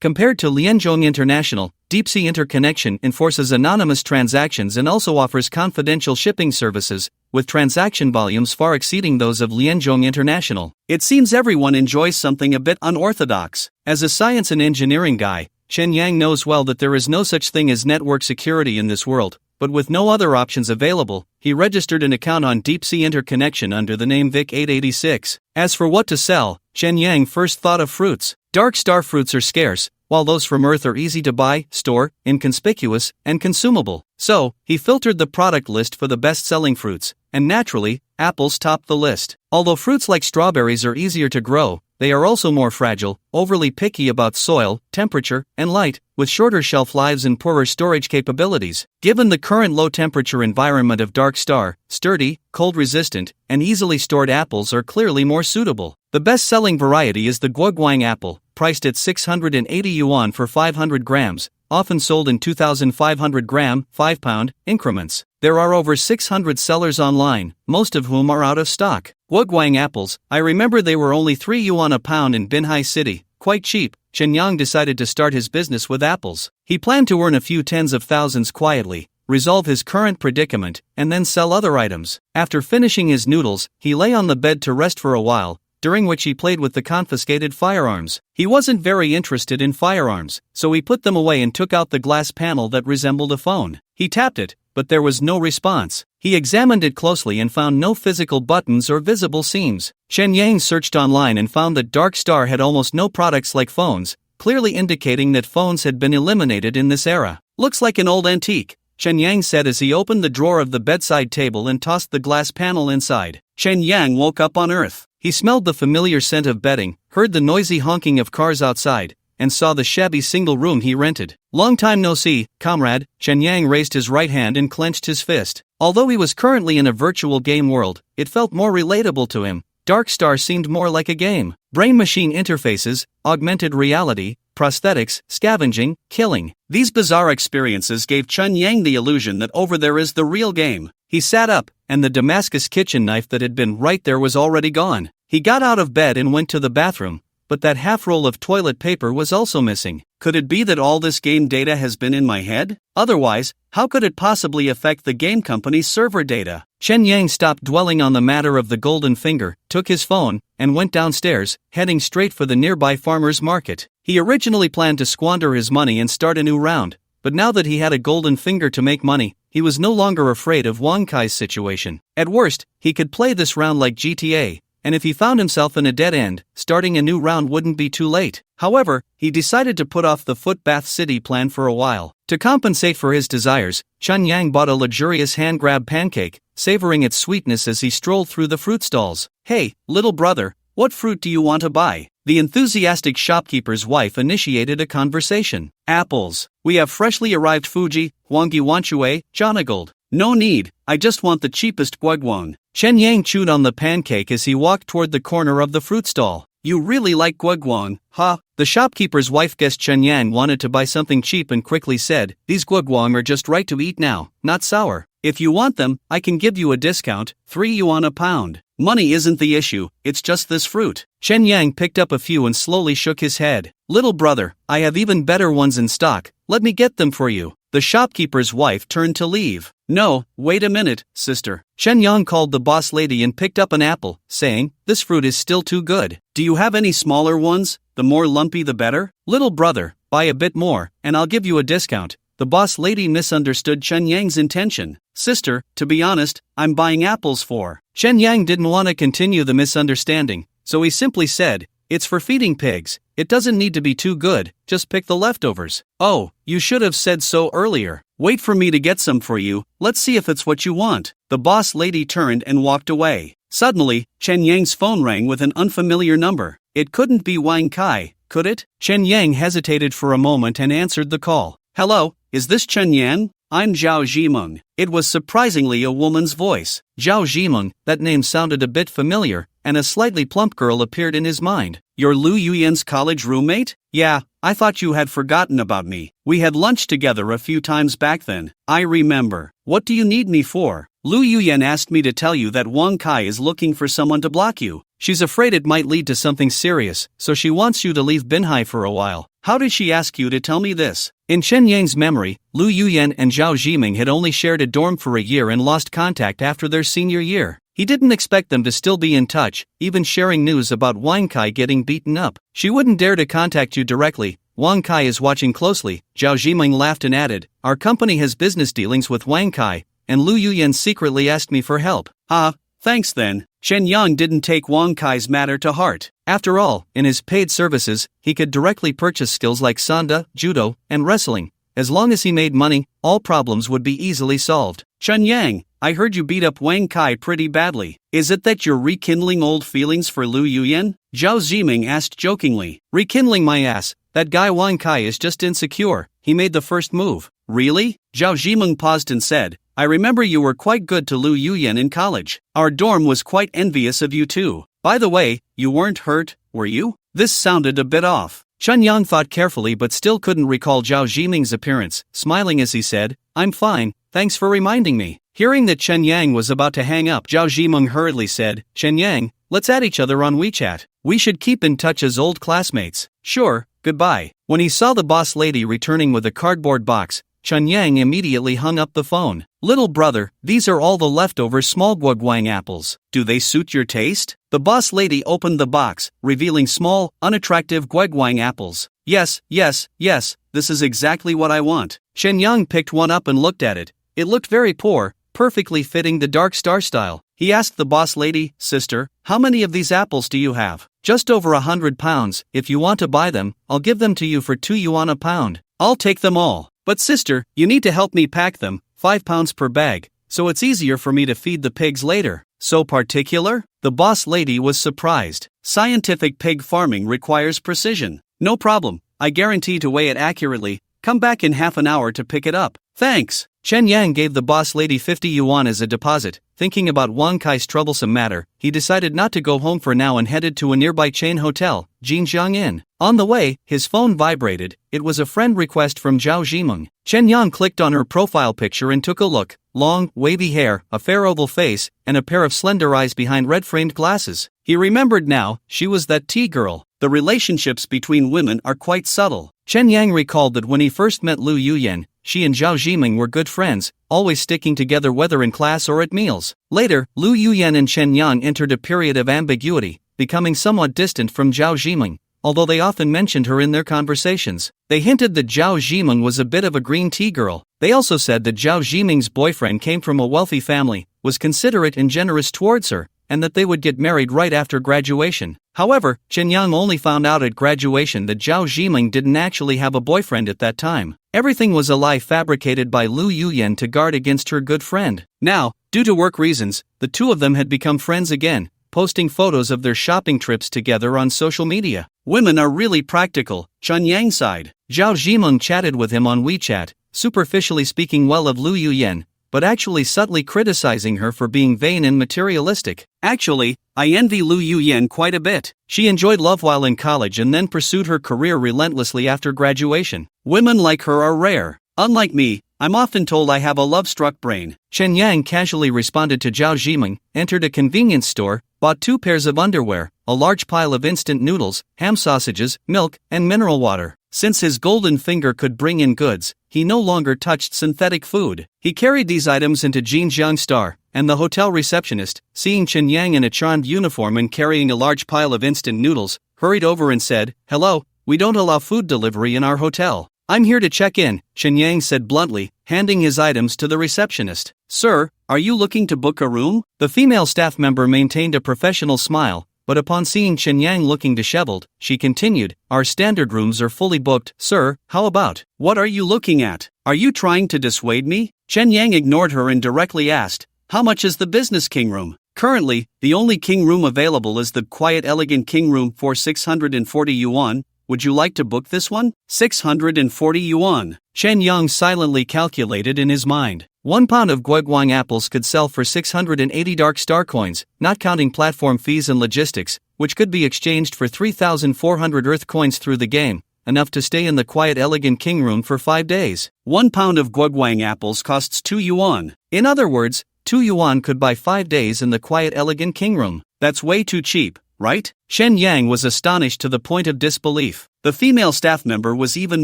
Compared to Lianzhong International, Deep Sea Interconnection enforces anonymous transactions and also offers confidential shipping services, with transaction volumes far exceeding those of Lianzhong International. It seems everyone enjoys something a bit unorthodox. As a science and engineering guy, Chen Yang knows well that there is no such thing as network security in this world, but with no other options available, he registered an account on Deep Sea Interconnection under the name Vic886. As for what to sell, Chen Yang first thought of fruits. Dark star fruits are scarce, while those from Earth are easy to buy, store, inconspicuous, and consumable. So, he filtered the product list for the best-selling fruits, and naturally, apples topped the list. Although fruits like strawberries are easier to grow, they are also more fragile, overly picky about soil, temperature, and light, with shorter shelf lives and poorer storage capabilities. Given the current low-temperature environment of dark star, sturdy, cold-resistant, and easily stored apples are clearly more suitable. The best-selling variety is the Guoguang apple, priced at 680 yuan for 500 grams, often sold in 2,500 gram, 5-pound, increments. There are over 600 sellers online, most of whom are out of stock. Guoguang apples, I remember they were only 3 yuan a pound in Binhai City, quite cheap. Chen Yang decided to start his business with apples. He planned to earn a few tens of thousands quietly, resolve his current predicament, and then sell other items. After finishing his noodles, he lay on the bed to rest for a while, during which he played with the confiscated firearms. He wasn't very interested in firearms, so he put them away and took out the glass panel that resembled a phone. He tapped it, but there was no response. He examined it closely and found no physical buttons or visible seams. Chen Yang searched online and found that Dark Star had almost no products like phones, clearly indicating that phones had been eliminated in this era. Looks like an old antique, Chen Yang said as he opened the drawer of the bedside table and tossed the glass panel inside. Chen Yang woke up on Earth. He smelled the familiar scent of bedding, heard the noisy honking of cars outside, and saw the shabby single room he rented. Long time no see, comrade. Chen Yang raised his right hand and clenched his fist. Although he was currently in a virtual game world, it felt more relatable to him. Dark Star seemed more like a game. Brain-machine interfaces, augmented reality, prosthetics, scavenging, killing. These bizarre experiences gave Chen Yang the illusion that over there is the real game. He sat up, and the Damascus kitchen knife that had been right there was already gone. He got out of bed and went to the bathroom, but that half roll of toilet paper was also missing. Could it be that all this game data has been in my head? Otherwise, how could it possibly affect the game company's server data? Chen Yang stopped dwelling on the matter of the golden finger, took his phone, and went downstairs, heading straight for the nearby farmer's market. He originally planned to squander his money and start a new round, but now that he had a golden finger to make money, he was no longer afraid of Wang Kai's situation. At worst, he could play this round like GTA, and if he found himself in a dead end, starting a new round wouldn't be too late. However, he decided to put off the footbath city plan for a while. To compensate for his desires, Chun Yang bought a luxurious hand-grab pancake, savoring its sweetness as he strolled through the fruit stalls. "Hey, little brother, what fruit do you want to buy?" The enthusiastic shopkeeper's wife initiated a conversation. "Apples. We have freshly arrived Fuji, Huanggi Wanchue, Jonagold." "No need, I just want the cheapest guaguang." Chen Yang chewed on the pancake as he walked toward the corner of the fruit stall. "You really like guaguang, huh?" The shopkeeper's wife guessed Chen Yang wanted to buy something cheap and quickly said, "These guaguang are just right to eat now, not sour. If you want them, I can give you a discount, 3 yuan a pound. Money isn't the issue, it's just this fruit." Chen Yang picked up a few and slowly shook his head. "Little brother, I have even better ones in stock, let me get them for you." The shopkeeper's wife turned to leave. "No, wait a minute, sister." Chen Yang called the boss lady and picked up an apple, saying, "This fruit is still too good. Do you have any smaller ones? The more lumpy the better." "Little brother, buy a bit more, and I'll give you a discount." The boss lady misunderstood Chen Yang's intention. "Sister, to be honest, I'm buying apples for." Chen Yang didn't want to continue the misunderstanding, so he simply said, "It's for feeding pigs. It doesn't need to be too good, just pick the leftovers." "Oh, you should have said so earlier. Wait for me to get some for you, let's see if it's what you want." The boss lady turned and walked away. Suddenly, Chen Yang's phone rang with an unfamiliar number. It couldn't be Wang Kai, could it? Chen Yang hesitated for a moment and answered the call. "Hello, is this Chen Yan? I'm Zhao Zhimeng." It was surprisingly a woman's voice. Zhao Zhimeng, that name sounded a bit familiar, and a slightly plump girl appeared in his mind. "You're Lu Yuyan's college roommate?" "Yeah, I thought you had forgotten about me. We had lunch together a few times back then." "I remember. What do you need me for?" "Lu Yuyan asked me to tell you that Wang Kai is looking for someone to block you. She's afraid it might lead to something serious, so she wants you to leave Binhai for a while." "How did she ask you to tell me this?" In Chen Yang's memory, Lu Yuyan and Zhao Zhimeng had only shared a dorm for a year and lost contact after their senior year. He didn't expect them to still be in touch, even sharing news about Wang Kai getting beaten up. "She wouldn't dare to contact you directly. Wang Kai is watching closely." Zhao Zhimeng laughed and added, "Our company has business dealings with Wang Kai, and Lu Yuyan secretly asked me for help." "Ah, thanks then." Chen Yang didn't take Wang Kai's matter to heart. After all, in his paid services, he could directly purchase skills like sanda, judo, and wrestling. As long as he made money, all problems would be easily solved. "Chen Yang, I heard you beat up Wang Kai pretty badly. Is it that you're rekindling old feelings for Lu Yuyan?" Zhao Zhimeng asked jokingly. "Rekindling my ass. That guy Wang Kai is just insecure. He made the first move." "Really?" Zhao Zhimeng paused and said, "I remember you were quite good to Lu Yuyan in college. Our dorm was quite envious of you too. By the way, you weren't hurt, were you?" This sounded a bit off. Chen Yang thought carefully but still couldn't recall Zhao Zhimeng's appearance, smiling as he said, "I'm fine, thanks for reminding me." Hearing that Chen Yang was about to hang up, Zhao Zhimeng hurriedly said, "Chen Yang, let's add each other on WeChat. We should keep in touch as old classmates." "Sure, goodbye." When he saw the boss lady returning with a cardboard box, Chen Yang immediately hung up the phone. "Little brother, these are all the leftover small guaguang apples. Do they suit your taste?" The boss lady opened the box, revealing small, unattractive guaguang apples. Yes, this is exactly what I want." Chen Yang picked one up and looked at it. It looked very poor, perfectly fitting the dark star style. He asked the boss lady, "Sister, how many of these apples do you have?" "Just over 100 pounds. If you want to buy them, I'll give them to you for 2 yuan a pound." "I'll take them all. But sister, you need to help me pack them, 5 pounds per bag, so it's easier for me to feed the pigs later." "So particular?" The boss lady was surprised. "Scientific pig farming requires precision." "No problem, I guarantee to weigh it accurately. Come back in half an hour to pick it up." "Thanks." Chen Yang gave the boss lady 50 yuan as a deposit. Thinking about Wang Kai's troublesome matter, he decided not to go home for now and headed to a nearby chain hotel, Jinjiang Inn. On the way, his phone vibrated. It was a friend request from Zhao Zhimeng. Chen Yang clicked on her profile picture and took a look. Long, wavy hair, a fair oval face, and a pair of slender eyes behind red-framed glasses. He remembered now, she was that T-girl. The relationships between women are quite subtle. Chen Yang recalled that when he first met Lu Yuyan, she and Zhao Zhimeng were good friends, always sticking together whether in class or at meals. Later, Lu Yuyan and Chen Yang entered a period of ambiguity, becoming somewhat distant from Zhao Zhimeng, although they often mentioned her in their conversations. They hinted that Zhao Zhimeng was a bit of a green tea girl. They also said that Zhao Zhimeng's boyfriend came from a wealthy family, was considerate and generous towards her, and that they would get married right after graduation. However, Chen Yang only found out at graduation that Zhao Zhiming didn't actually have a boyfriend at that time. Everything was a lie fabricated by Lu Yuyan to guard against her good friend. Now, due to work reasons, the two of them had become friends again, posting photos of their shopping trips together on social media. Women are really practical, Chen Yang sighed. Zhao Zhiming chatted with him on WeChat, superficially speaking well of Lu Yuyan, but actually subtly criticizing her for being vain and materialistic. Actually, I envy Lu Yuyan quite a bit. She enjoyed love while in college and then pursued her career relentlessly after graduation. Women like her are rare. Unlike me, I'm often told I have a love-struck brain. Chen Yang casually responded to Zhao Zhiming, entered a convenience store, bought 2 pairs of underwear, a large pile of instant noodles, ham sausages, milk, and mineral water. Since his golden finger could bring in goods, he no longer touched synthetic food. He carried these items into Jinjiang Star, and the hotel receptionist, seeing Chen Yang in a charmed uniform and carrying a large pile of instant noodles, hurried over and said, "Hello, we don't allow food delivery in our hotel." "I'm here to check in," Chen Yang said bluntly, handing his items to the receptionist. "Sir, are you looking to book a room?" The female staff member maintained a professional smile, but upon seeing Chen Yang looking disheveled, she continued, "Our standard rooms are fully booked, sir. How about? What are you looking at? Are you trying to dissuade me?" Chen Yang ignored her and directly asked, "How much is the business king room?" "Currently, the only king room available is the quiet elegant king room for 640 yuan. Would you like to book this one?" 640 yuan. Chen Yang silently calculated in his mind. 1 pound of guoguang apples could sell for 680 dark star coins, not counting platform fees and logistics, which could be exchanged for 3,400 earth coins through the game, enough to stay in the quiet elegant king room for 5 days. 1 pound of guoguang apples costs 2 yuan. In other words, 2 yuan could buy 5 days in the quiet elegant king room. That's way too cheap, right? Chen Yang was astonished to the point of disbelief. The female staff member was even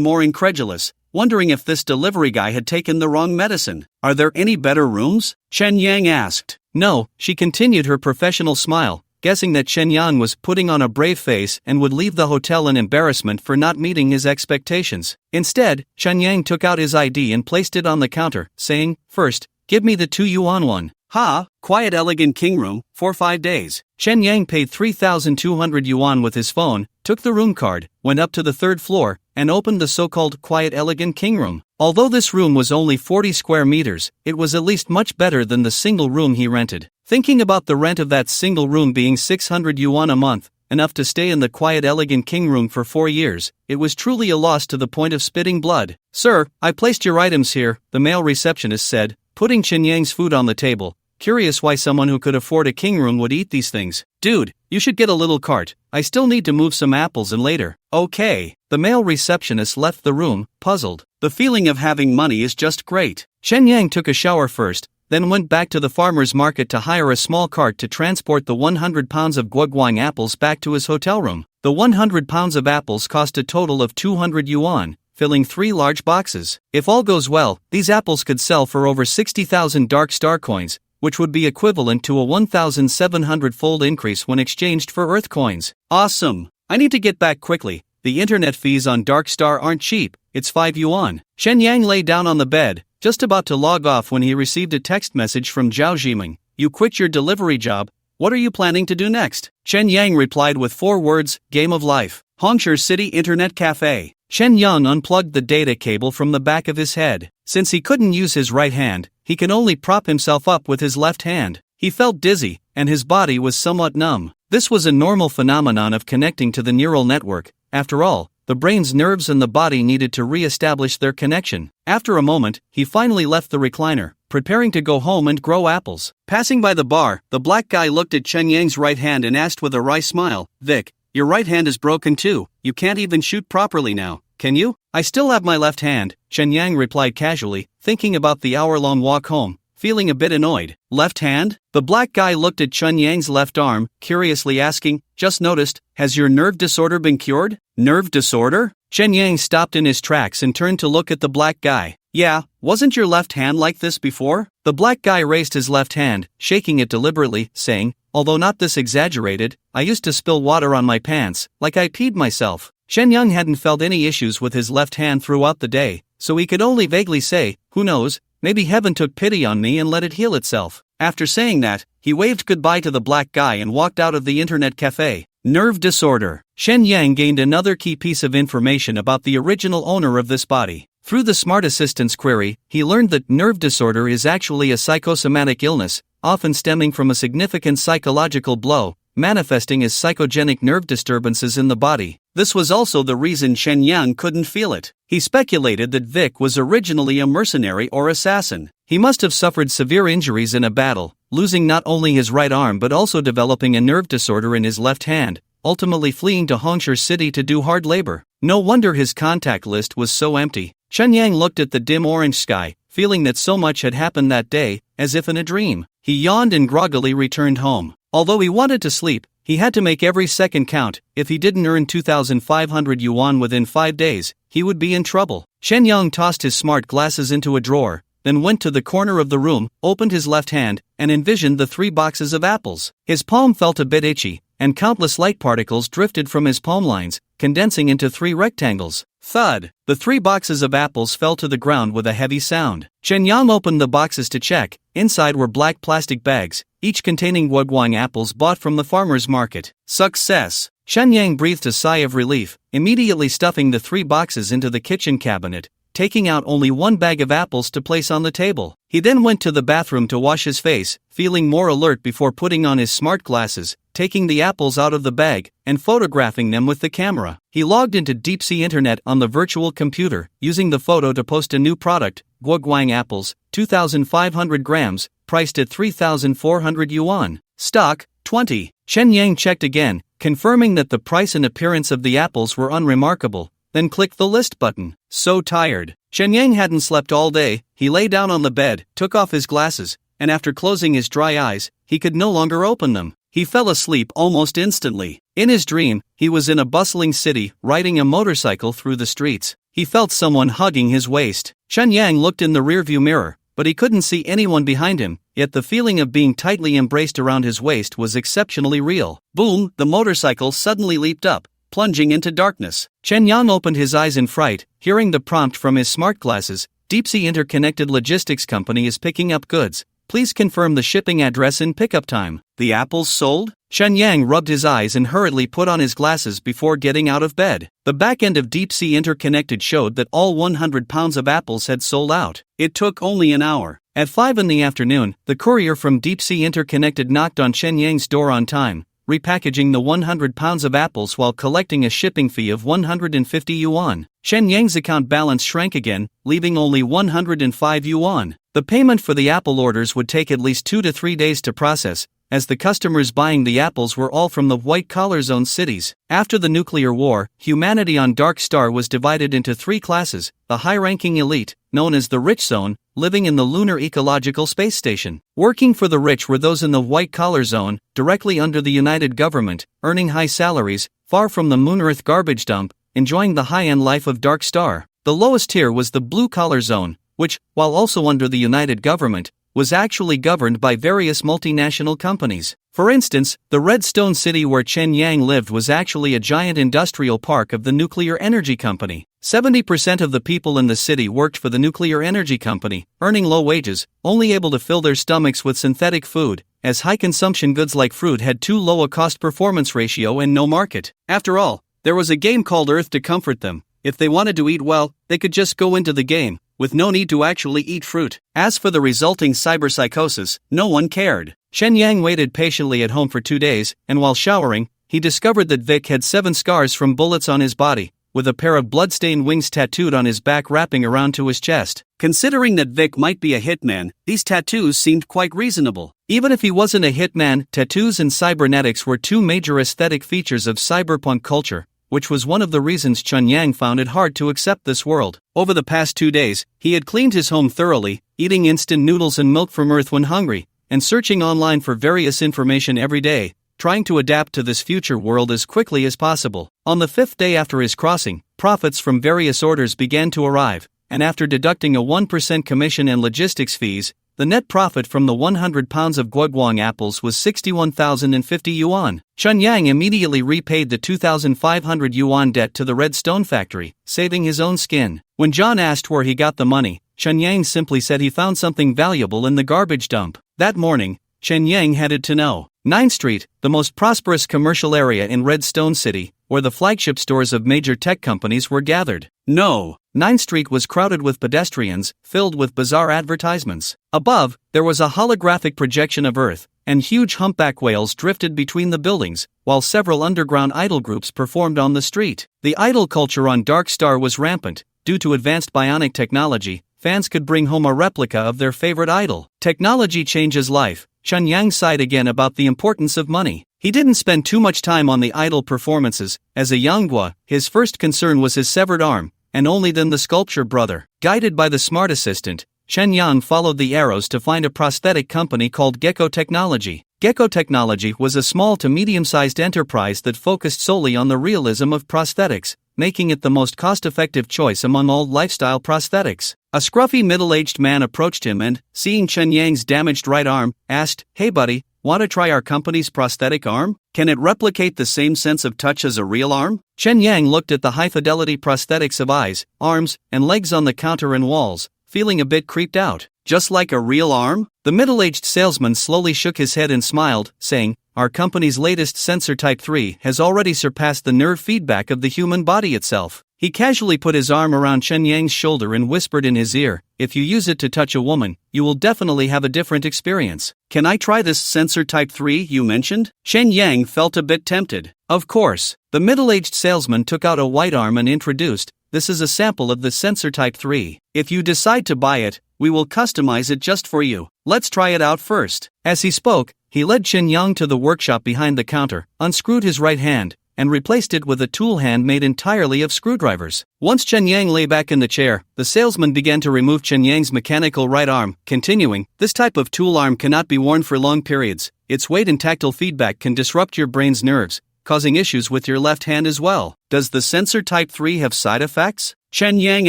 more incredulous, wondering if this delivery guy had taken the wrong medicine. "Are there any better rooms?" Chen Yang asked. "No," she continued, her professional smile, guessing that Chen Yang was putting on a brave face and would leave the hotel in embarrassment for not meeting his expectations. Instead, Chen Yang took out his ID and placed it on the counter, saying, "First, give me the 2 yuan one." "Ha, quiet elegant king room, for 5 days. Chen Yang paid 3,200 yuan with his phone, took the room card, went up to the 3rd floor, and opened the so-called quiet elegant king room. Although this room was only 40 square meters, it was at least much better than the single room he rented. Thinking about the rent of that single room being 600 yuan a month, enough to stay in the quiet elegant king room for 4 years, it was truly a loss to the point of spitting blood. "Sir, I placed your items here," the male receptionist said, putting Chen Yang's food on the table, curious why someone who could afford a king room would eat these things. "Dude, you should get a little cart. I still need to move some apples and later." "Okay." The male receptionist left the room, puzzled. The feeling of having money is just great. Chen Yang took a shower first, then went back to the farmer's market to hire a small cart to transport the 100 pounds of guoguang apples back to his hotel room. The 100 pounds of apples cost a total of 200 yuan, filling 3 large boxes. If all goes well, these apples could sell for over 60,000 dark star coins, which would be equivalent to a 1,700-fold increase when exchanged for Earth coins. Awesome! I need to get back quickly. The internet fees on Dark Star aren't cheap, it's 5 yuan. Chen Yang lay down on the bed, just about to log off when he received a text message from Zhao Zhiming. "You quit your delivery job. What are you planning to do next?" Chen Yang replied with 4 words, "Game of life." Hongshi City Internet Cafe. Chen Yang unplugged the data cable from the back of his head. Since he couldn't use his right hand, he could only prop himself up with his left hand. He felt dizzy, and his body was somewhat numb. This was a normal phenomenon of connecting to the neural network. After all, the brain's nerves and the body needed to re-establish their connection. After a moment, he finally left the recliner, preparing to go home and grow apples. Passing by the bar, the black guy looked at Chen Yang's right hand and asked with a wry smile, "Vic, your right hand is broken too. You can't even shoot properly now, can you?" "I still have my left hand," Chen Yang replied casually, thinking about the hour-long walk home, feeling a bit annoyed. "Left hand?" The black guy looked at Chen Yang's left arm, curiously asking, "Just noticed, has your nerve disorder been cured?" "Nerve disorder?" Chen Yang stopped in his tracks and turned to look at the black guy. "Yeah, wasn't your left hand like this before?" The black guy raised his left hand, shaking it deliberately, saying, "Although not this exaggerated, I used to spill water on my pants, like I peed myself." Chen Yang hadn't felt any issues with his left hand throughout the day, so he could only vaguely say, "Who knows, maybe heaven took pity on me and let it heal itself." After saying that, he waved goodbye to the black guy and walked out of the internet cafe. Nerve disorder. Shen Yang gained another key piece of information about the original owner of this body. Through the Smart Assistant's query, he learned that nerve disorder is actually a psychosomatic illness, often stemming from a significant psychological blow, manifesting as psychogenic nerve disturbances in the body. This was also the reason Shen Yang couldn't feel it. He speculated that Vic was originally a mercenary or assassin. He must have suffered severe injuries in a battle, losing not only his right arm but also developing a nerve disorder in his left hand, ultimately fleeing to Hongshire City to do hard labor. No wonder his contact list was so empty. Shen Yang looked at the dim orange sky, feeling that so much had happened that day, as if in a dream. He yawned and groggily returned home. Although he wanted to sleep, he had to make every second count. If he didn't earn 2,500 yuan within 5 days, he would be in trouble. Shen Yang tossed his smart glasses into a drawer, then went to the corner of the room, opened his left hand, and envisioned the 3 boxes of apples. His palm felt a bit itchy, and countless light particles drifted from his palm lines, condensing into 3 rectangles. Thud! The 3 boxes of apples fell to the ground with a heavy sound. Shen Yang opened the boxes to check. Inside were black plastic bags, each containing guoguang apples bought from the farmer's market. Success! Shen Yang breathed a sigh of relief, immediately stuffing the 3 boxes into the kitchen cabinet, taking out only 1 bag of apples to place on the table. He then went to the bathroom to wash his face, feeling more alert before putting on his smart glasses, taking the apples out of the bag, and photographing them with the camera. He logged into Deep Sea Internet on the virtual computer, using the photo to post a new product, guoguang apples, 2,500 grams, priced at 3,400 yuan. Stock, 20. Shen Yang checked again, confirming that the price and appearance of the apples were unremarkable, then clicked the list button. So tired. Shen Yang hadn't slept all day. He lay down on the bed, took off his glasses, and after closing his dry eyes, he could no longer open them. He fell asleep almost instantly. In his dream, he was in a bustling city, riding a motorcycle through the streets. He felt someone hugging his waist. Shen Yang looked in the rearview mirror, but he couldn't see anyone behind him, yet the feeling of being tightly embraced around his waist was exceptionally real. Boom! The motorcycle suddenly leaped up, plunging into darkness. Shen Yang opened his eyes in fright, hearing the prompt from his smart glasses. Deep Sea Interconnected Logistics Company is picking up goods. Please confirm the shipping address and pickup time. The apples sold? Shen Yang rubbed his eyes and hurriedly put on his glasses before getting out of bed. The back end of Deep Sea Interconnected showed that all 100 pounds of apples had sold out. It took only an hour. At 5 in the afternoon, the courier from Deep Sea Interconnected knocked on Shen Yang's door on time, repackaging the 100 pounds of apples while collecting a shipping fee of 150 yuan. Shen Yang's account balance shrank again, leaving only 105 yuan. The payment for the apple orders would take at least 2 to 3 days to process, as the customers buying the apples were all from the white-collar zone cities. After the nuclear war, humanity on Dark Star was divided into 3 classes: the high-ranking elite, known as the Rich Zone, living in the Lunar Ecological Space Station. Working for the rich were those in the white-collar zone, directly under the United Government, earning high salaries, far from the Moon-Earth garbage dump, enjoying the high-end life of Dark Star. The lowest tier was the blue-collar zone, which, while also under the United Government, was actually governed by various multinational companies. For instance, the Redstone City where Shen Yang lived was actually a giant industrial park of the nuclear energy company. 70% of the people in the city worked for the nuclear energy company, earning low wages, only able to fill their stomachs with synthetic food, as high-consumption goods like fruit had too low a cost-performance ratio and no market. After all, there was a game called Earth to comfort them. If they wanted to eat well, they could just go into the game, with no need to actually eat fruit. As for the resulting cyberpsychosis, no one cared. Shen Yang waited patiently at home for 2 days, and while showering, he discovered that Vic had 7 scars from bullets on his body, with a pair of bloodstained wings tattooed on his back wrapping around to his chest. Considering that Vic might be a hitman, these tattoos seemed quite reasonable. Even if he wasn't a hitman, tattoos and cybernetics were 2 major aesthetic features of cyberpunk culture, which was one of the reasons Shen Yang found it hard to accept this world. Over the past 2 days, he had cleaned his home thoroughly, eating instant noodles and milk from Earth when hungry, and searching online for various information every day, trying to adapt to this future world as quickly as possible. On the 5th day after his crossing, profits from various orders began to arrive, and after deducting a 1% commission and logistics fees, the net profit from the 100 pounds of guoguang apples was 61,050 yuan. Shen Yang immediately repaid the 2,500 yuan debt to the Red Stone Factory, saving his own skin. When John asked where he got the money, Shen Yang simply said he found something valuable in the garbage dump. That morning, Chen Yang headed to No. 9 Street, the most prosperous commercial area in Redstone City, where the flagship stores of major tech companies were gathered. No. 9 Street was crowded with pedestrians, filled with bizarre advertisements. Above, there was a holographic projection of Earth, and huge humpback whales drifted between the buildings, while several underground idol groups performed on the street. The idol culture on Dark Star was rampant. Due to advanced bionic technology, fans could bring home a replica of their favorite idol. Technology changes life. Chen Yang sighed again about the importance of money. He didn't spend too much time on the idol performances. As a Yanghua, his first concern was his severed arm, and only then the sculpture brother. Guided by the smart assistant, Chen Yang followed the arrows to find a prosthetic company called Gecko Technology. Gecko Technology was a small to medium-sized enterprise that focused solely on the realism of prosthetics, making it the most cost-effective choice among all lifestyle prosthetics. A scruffy middle-aged man approached him and, seeing Chen Yang's damaged right arm, asked, "Hey buddy, want to try our company's prosthetic arm? Can it replicate the same sense of touch as a real arm?" Chen Yang looked at the high-fidelity prosthetics of eyes, arms, and legs on the counter and walls, feeling a bit creeped out. "Just like a real arm?" The middle-aged salesman slowly shook his head and smiled, saying, "Our company's latest sensor Type 3 has already surpassed the nerve feedback of the human body itself." He casually put his arm around Chen Yang's shoulder and whispered in his ear, "If you use it to touch a woman, you will definitely have a different experience. Can I try this sensor Type 3 you mentioned?" Chen Yang felt a bit tempted. Of course. The middle-aged salesman took out a white arm and introduced, "This is a sample of the sensor Type 3. If you decide to buy it, we will customize it just for you. Let's try it out first." As he spoke, he led Chen Yang to the workshop behind the counter, unscrewed his right hand, and replaced it with a tool hand made entirely of screwdrivers. Once Chen Yang lay back in the chair, the salesman began to remove Chen Yang's mechanical right arm, continuing, "This type of tool arm cannot be worn for long periods. Its weight and tactile feedback can disrupt your brain's nerves, causing issues with your left hand as well." "Does the sensor Type 3 have side effects?" Chen Yang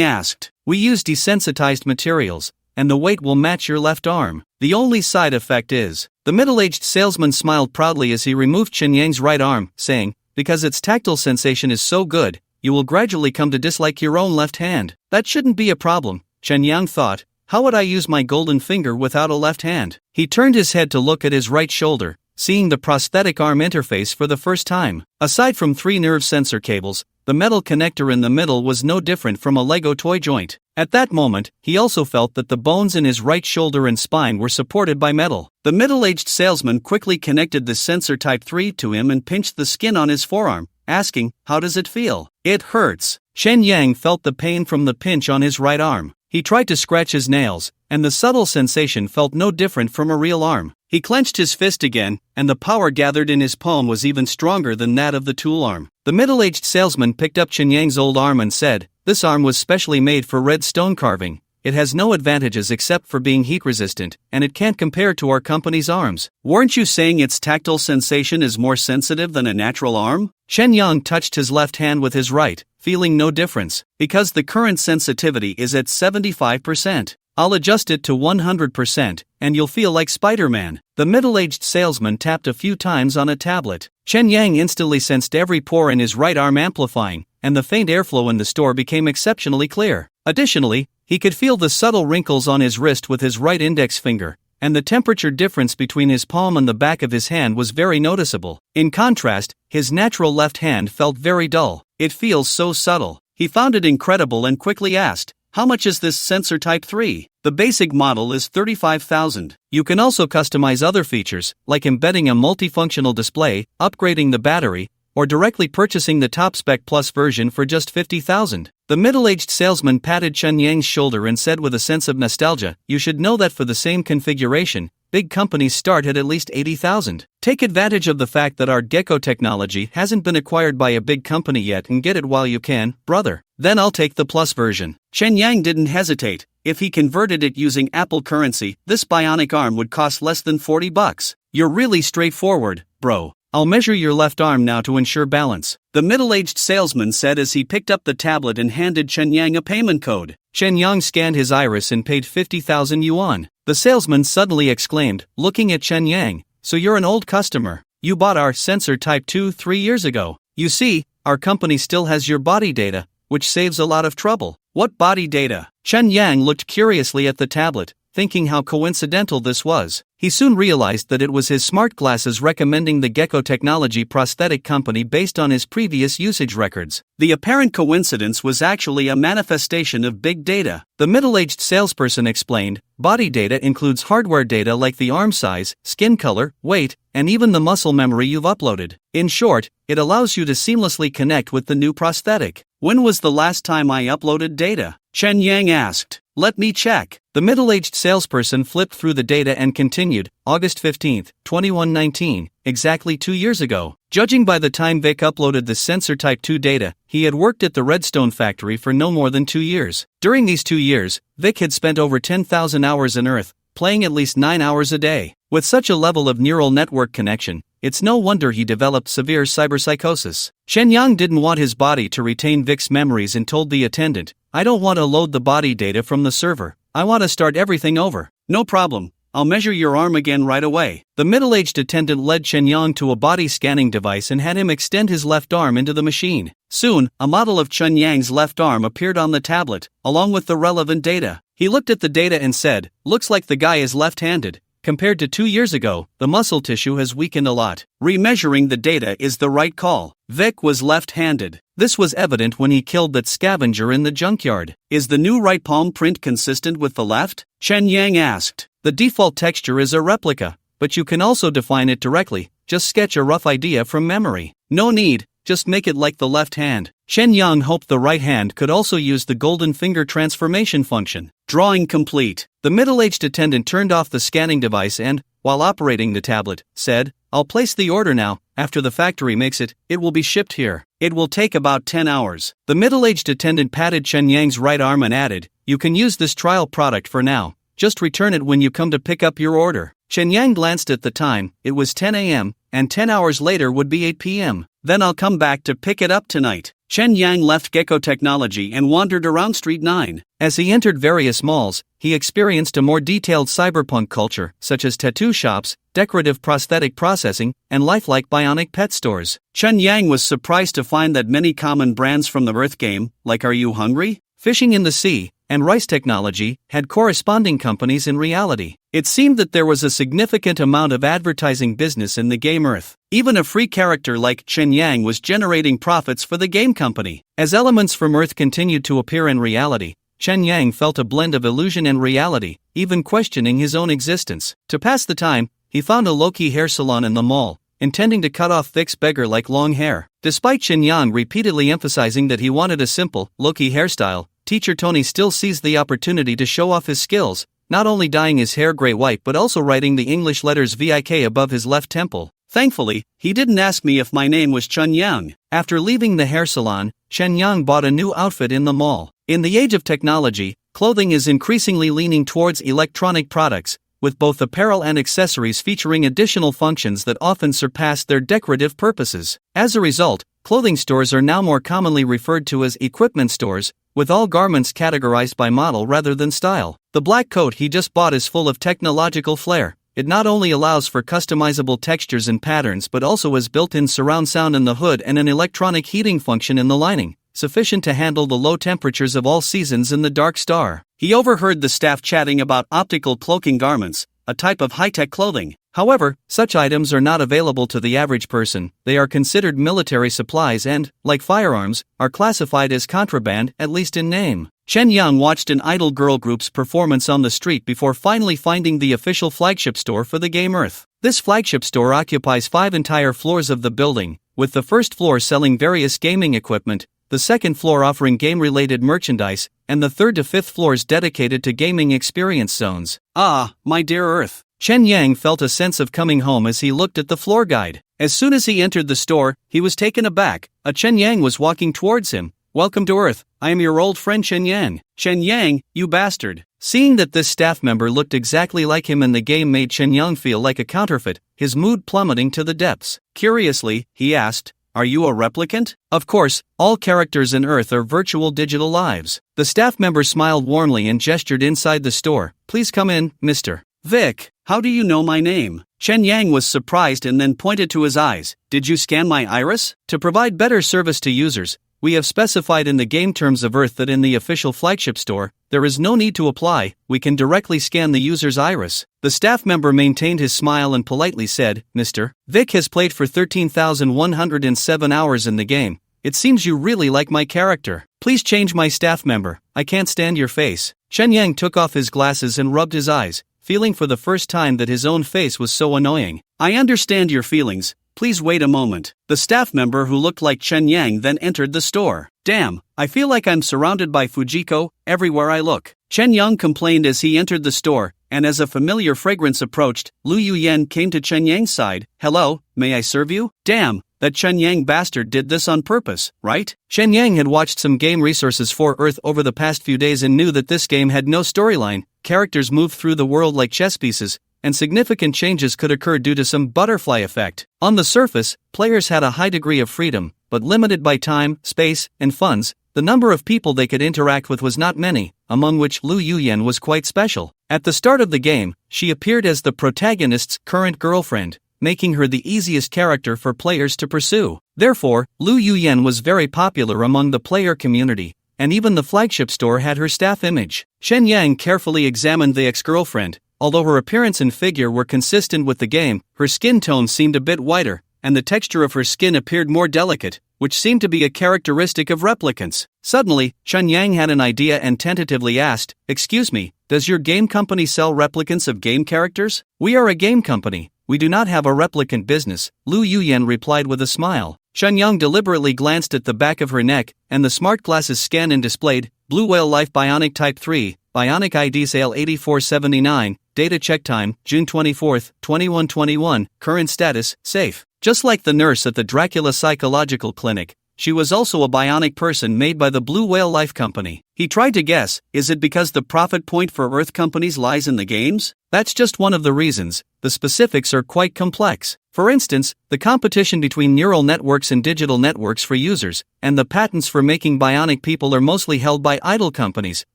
asked. "We use desensitized materials, and the weight will match your left arm. The only side effect is..." The middle-aged salesman smiled proudly as he removed Chen Yang's right arm, saying, "Because its tactile sensation is so good, you will gradually come to dislike your own left hand." That shouldn't be a problem, Chen Yang thought. How would I use my golden finger without a left hand? He turned his head to look at his right shoulder, seeing the prosthetic arm interface for the first time. Aside from 3 nerve sensor cables, the metal connector in the middle was no different from a Lego toy joint. At that moment, he also felt that the bones in his right shoulder and spine were supported by metal. The middle-aged salesman quickly connected the sensor Type 3 to him and pinched the skin on his forearm, asking, "How does it feel?" "It hurts." Chen Yang felt the pain from the pinch on his right arm. He tried to scratch his nails, and the subtle sensation felt no different from a real arm. He clenched his fist again, and the power gathered in his palm was even stronger than that of the tool arm. The middle-aged salesman picked up Chen Yang's old arm and said, "This arm was specially made for red stone carving. It has no advantages except for being heat-resistant, and it can't compare to our company's arms." "Weren't you saying its tactile sensation is more sensitive than a natural arm?" Chen Yang touched his left hand with his right, feeling no difference. "Because the current sensitivity is at 75%. I'll adjust it to 100%, and you'll feel like Spider-Man." The middle-aged salesman tapped a few times on a tablet. Chen Yang instantly sensed every pore in his right arm amplifying, and the faint airflow in the store became exceptionally clear. Additionally, he could feel the subtle wrinkles on his wrist with his right index finger, and the temperature difference between his palm and the back of his hand was very noticeable. In contrast, his natural left hand felt very dull. "It feels so subtle." He found it incredible and quickly asked, "How much is this sensor Type 3? The basic model is 35,000. You can also customize other features, like embedding a multifunctional display, upgrading the battery, or directly purchasing the top-spec Plus version for just 50,000. The middle-aged salesman patted Chen Yang's shoulder and said with a sense of nostalgia, "You should know that for the same configuration, big companies start at least 80,000. Take advantage of the fact that our Gecko technology hasn't been acquired by a big company yet and get it while you can, brother." "Then I'll take the Plus version." Chen Yang didn't hesitate. If he converted it using Apple currency, this bionic arm would cost less than $40. "You're really straightforward, bro. I'll measure your left arm now to ensure balance," the middle-aged salesman said as he picked up the tablet and handed Chen Yang a payment code. Chen Yang scanned his iris and paid 50,000 yuan. The salesman suddenly exclaimed, looking at Chen Yang, "So you're an old customer. You bought our sensor Type 2 3 years ago. You see, our company still has your body data, which saves a lot of trouble." "What body data?" Chen Yang looked curiously at the tablet, thinking how coincidental this was. He soon realized that it was his smart glasses recommending the Gecko Technology prosthetic company based on his previous usage records. The apparent coincidence was actually a manifestation of big data. The middle-aged salesperson explained, body data includes hardware data like the arm size, skin color, weight, and even the muscle memory you've uploaded. In short, it allows you to seamlessly connect with the new prosthetic. When was the last time I uploaded data? Chen Yang asked. Let me check. The middle-aged salesperson flipped through the data and continued, August 15, 2119, exactly 2 years ago. Judging by the time Vic uploaded the Sensor Type 2 data, he had worked at the Redstone factory for no more than 2 years. During these 2 years, Vic had spent over 10,000 hours on Earth, playing at least 9 hours a day. With such a level of neural network connection, it's no wonder he developed severe cyberpsychosis. Shen Yang didn't want his body to retain Vic's memories and told the attendant, I don't want to load the body data from the server. I want to start everything over. No problem. I'll measure your arm again right away. The middle-aged attendant led Shen Yang to a body scanning device and had him extend his left arm into the machine. Soon, a model of Chen Yang's left arm appeared on the tablet, along with the relevant data. He looked at the data and said, looks like the guy is left-handed. Compared to 2 years ago, the muscle tissue has weakened a lot. Remeasuring the data is the right call. Vic was left-handed. This was evident when he killed that scavenger in the junkyard. Is the new right palm print consistent with the left? Chen Yang asked. The default texture is a replica, but you can also define it directly. Just sketch a rough idea from memory. No need, just make it like the left hand. Shen Yang hoped the right hand could also use the golden finger transformation function. Drawing complete. The middle-aged attendant turned off the scanning device and, while operating the tablet, said, I'll place the order now. After the factory makes it, it will be shipped here. It will take about 10 hours. The middle-aged attendant patted Chen Yang's right arm and added, you can use this trial product for now. Just return it when you come to pick up your order. Chen Yang glanced at the time. It was 10 a.m., and 10 hours later would be 8 p.m. Then I'll come back to pick it up tonight. Chen Yang left Gecko Technology and wandered around Street 9. As he entered various malls, he experienced a more detailed cyberpunk culture, such as tattoo shops, decorative prosthetic processing, and lifelike bionic pet stores. Chen Yang was surprised to find that many common brands from the Earth game, like Are You Hungry?, Fishing in the Sea, and Rice Technology, had corresponding companies in reality. It seemed that there was a significant amount of advertising business in the game Earth. Even a free character like Chen Yang was generating profits for the game company. As elements from Earth continued to appear in reality, Chen Yang felt a blend of illusion and reality, even questioning his own existence. To pass the time, he found a low-key hair salon in the mall, intending to cut off Vic's beggar-like long hair. Despite Chen Yang repeatedly emphasizing that he wanted a simple, low-key hairstyle, Teacher Tony still seized the opportunity to show off his skills, not only dyeing his hair gray white but also writing the English letters VIK above his left temple. Thankfully, he didn't ask me if my name was Chen Yang. After leaving the hair salon, Chen Yang bought a new outfit in the mall. In the age of technology, clothing is increasingly leaning towards electronic products, with both apparel and accessories featuring additional functions that often surpass their decorative purposes. As a result, clothing stores are now more commonly referred to as equipment stores, with all garments categorized by model rather than style. The black coat he just bought is full of technological flair. It not only allows for customizable textures and patterns but also has built-in surround sound in the hood and an electronic heating function in the lining, sufficient to handle the low temperatures of all seasons in the Dark Star. He overheard the staff chatting about optical cloaking garments, a type of high-tech clothing. However, such items are not available to the average person. They are considered military supplies and, like firearms, are classified as contraband, at least in name. Chen Yang watched an idol girl group's performance on the street before finally finding the official flagship store for the game Earth. This flagship store occupies 5 entire floors of the building, with the first floor selling various gaming equipment, the second floor offering game-related merchandise, and the 3rd to 5th floors dedicated to gaming experience zones. Ah, my dear Earth. Chen Yang felt a sense of coming home as he looked at the floor guide. As soon as he entered the store, he was taken aback. A Chen Yang was walking towards him. Welcome to Earth, I am your old friend Chen Yang. Chen Yang, you bastard. Seeing that this staff member looked exactly like him in the game made Chen Yang feel like a counterfeit, his mood plummeting to the depths. Curiously, he asked, are you a replicant? Of course, all characters in Earth are virtual digital lives. The staff member smiled warmly and gestured inside the store. Please come in, Mr. Vic, how do you know my name? Chen Yang was surprised and then pointed to his eyes. Did you scan my iris? To provide better service to users, We have specified in the game terms of Earth that in the official flagship store, there is no need to apply, we can directly scan the user's iris. The staff member maintained his smile and politely said, Mr. Vic has played for 13,107 hours in the game. It seems you really like my character. Please change my staff member, I can't stand your face. Chen Yang took off his glasses and rubbed his eyes, feeling for the first time that his own face was so annoying. I understand your feelings. Please wait a moment. The staff member who looked like Chen Yang then entered the store. Damn, I feel like I'm surrounded by Fujiko everywhere I look. Chen Yang complained as he entered the store, and as a familiar fragrance approached, Lu Yuyan came to Chen Yang's side. Hello, may I serve you? Damn, that Chen Yang bastard did this on purpose, right? Chen Yang had watched some game resources for Earth over the past few days and knew that this game had no storyline, characters move through the world like chess pieces, and significant changes could occur due to some butterfly effect. On the surface, players had a high degree of freedom, but limited by time, space, and funds. The number of people they could interact with was not many, among which Lu Yuyan was quite special. At the start of the game, she appeared as the protagonist's current girlfriend, making her the easiest character for players to pursue. Therefore, Lu Yuyan was very popular among the player community, and even the flagship store had her staff image. Chen Yang carefully examined the ex-girlfriend. Although her appearance and figure were consistent with the game, her skin tone seemed a bit whiter, and the texture of her skin appeared more delicate, which seemed to be a characteristic of replicants. Suddenly, Chen Yang had an idea and tentatively asked, Excuse me, does your game company sell replicants of game characters? We are a game company, we do not have a replicant business, Lu Yuyan replied with a smile. Chen Yang deliberately glanced at the back of her neck, and the smart glasses scanned and displayed, Blue Whale Life Bionic Type 3, Bionic ID Sale 8479, Data check time, June 24, 2121, current status, safe. Just like the nurse at the Dracula Psychological Clinic, she was also a bionic person made by the Blue Whale Life Company. He tried to guess, is it because the profit point for Earth companies lies in the games? That's just one of the reasons. The specifics are quite complex. For instance, the competition between neural networks and digital networks for users, and the patents for making bionic people are mostly held by idle companies,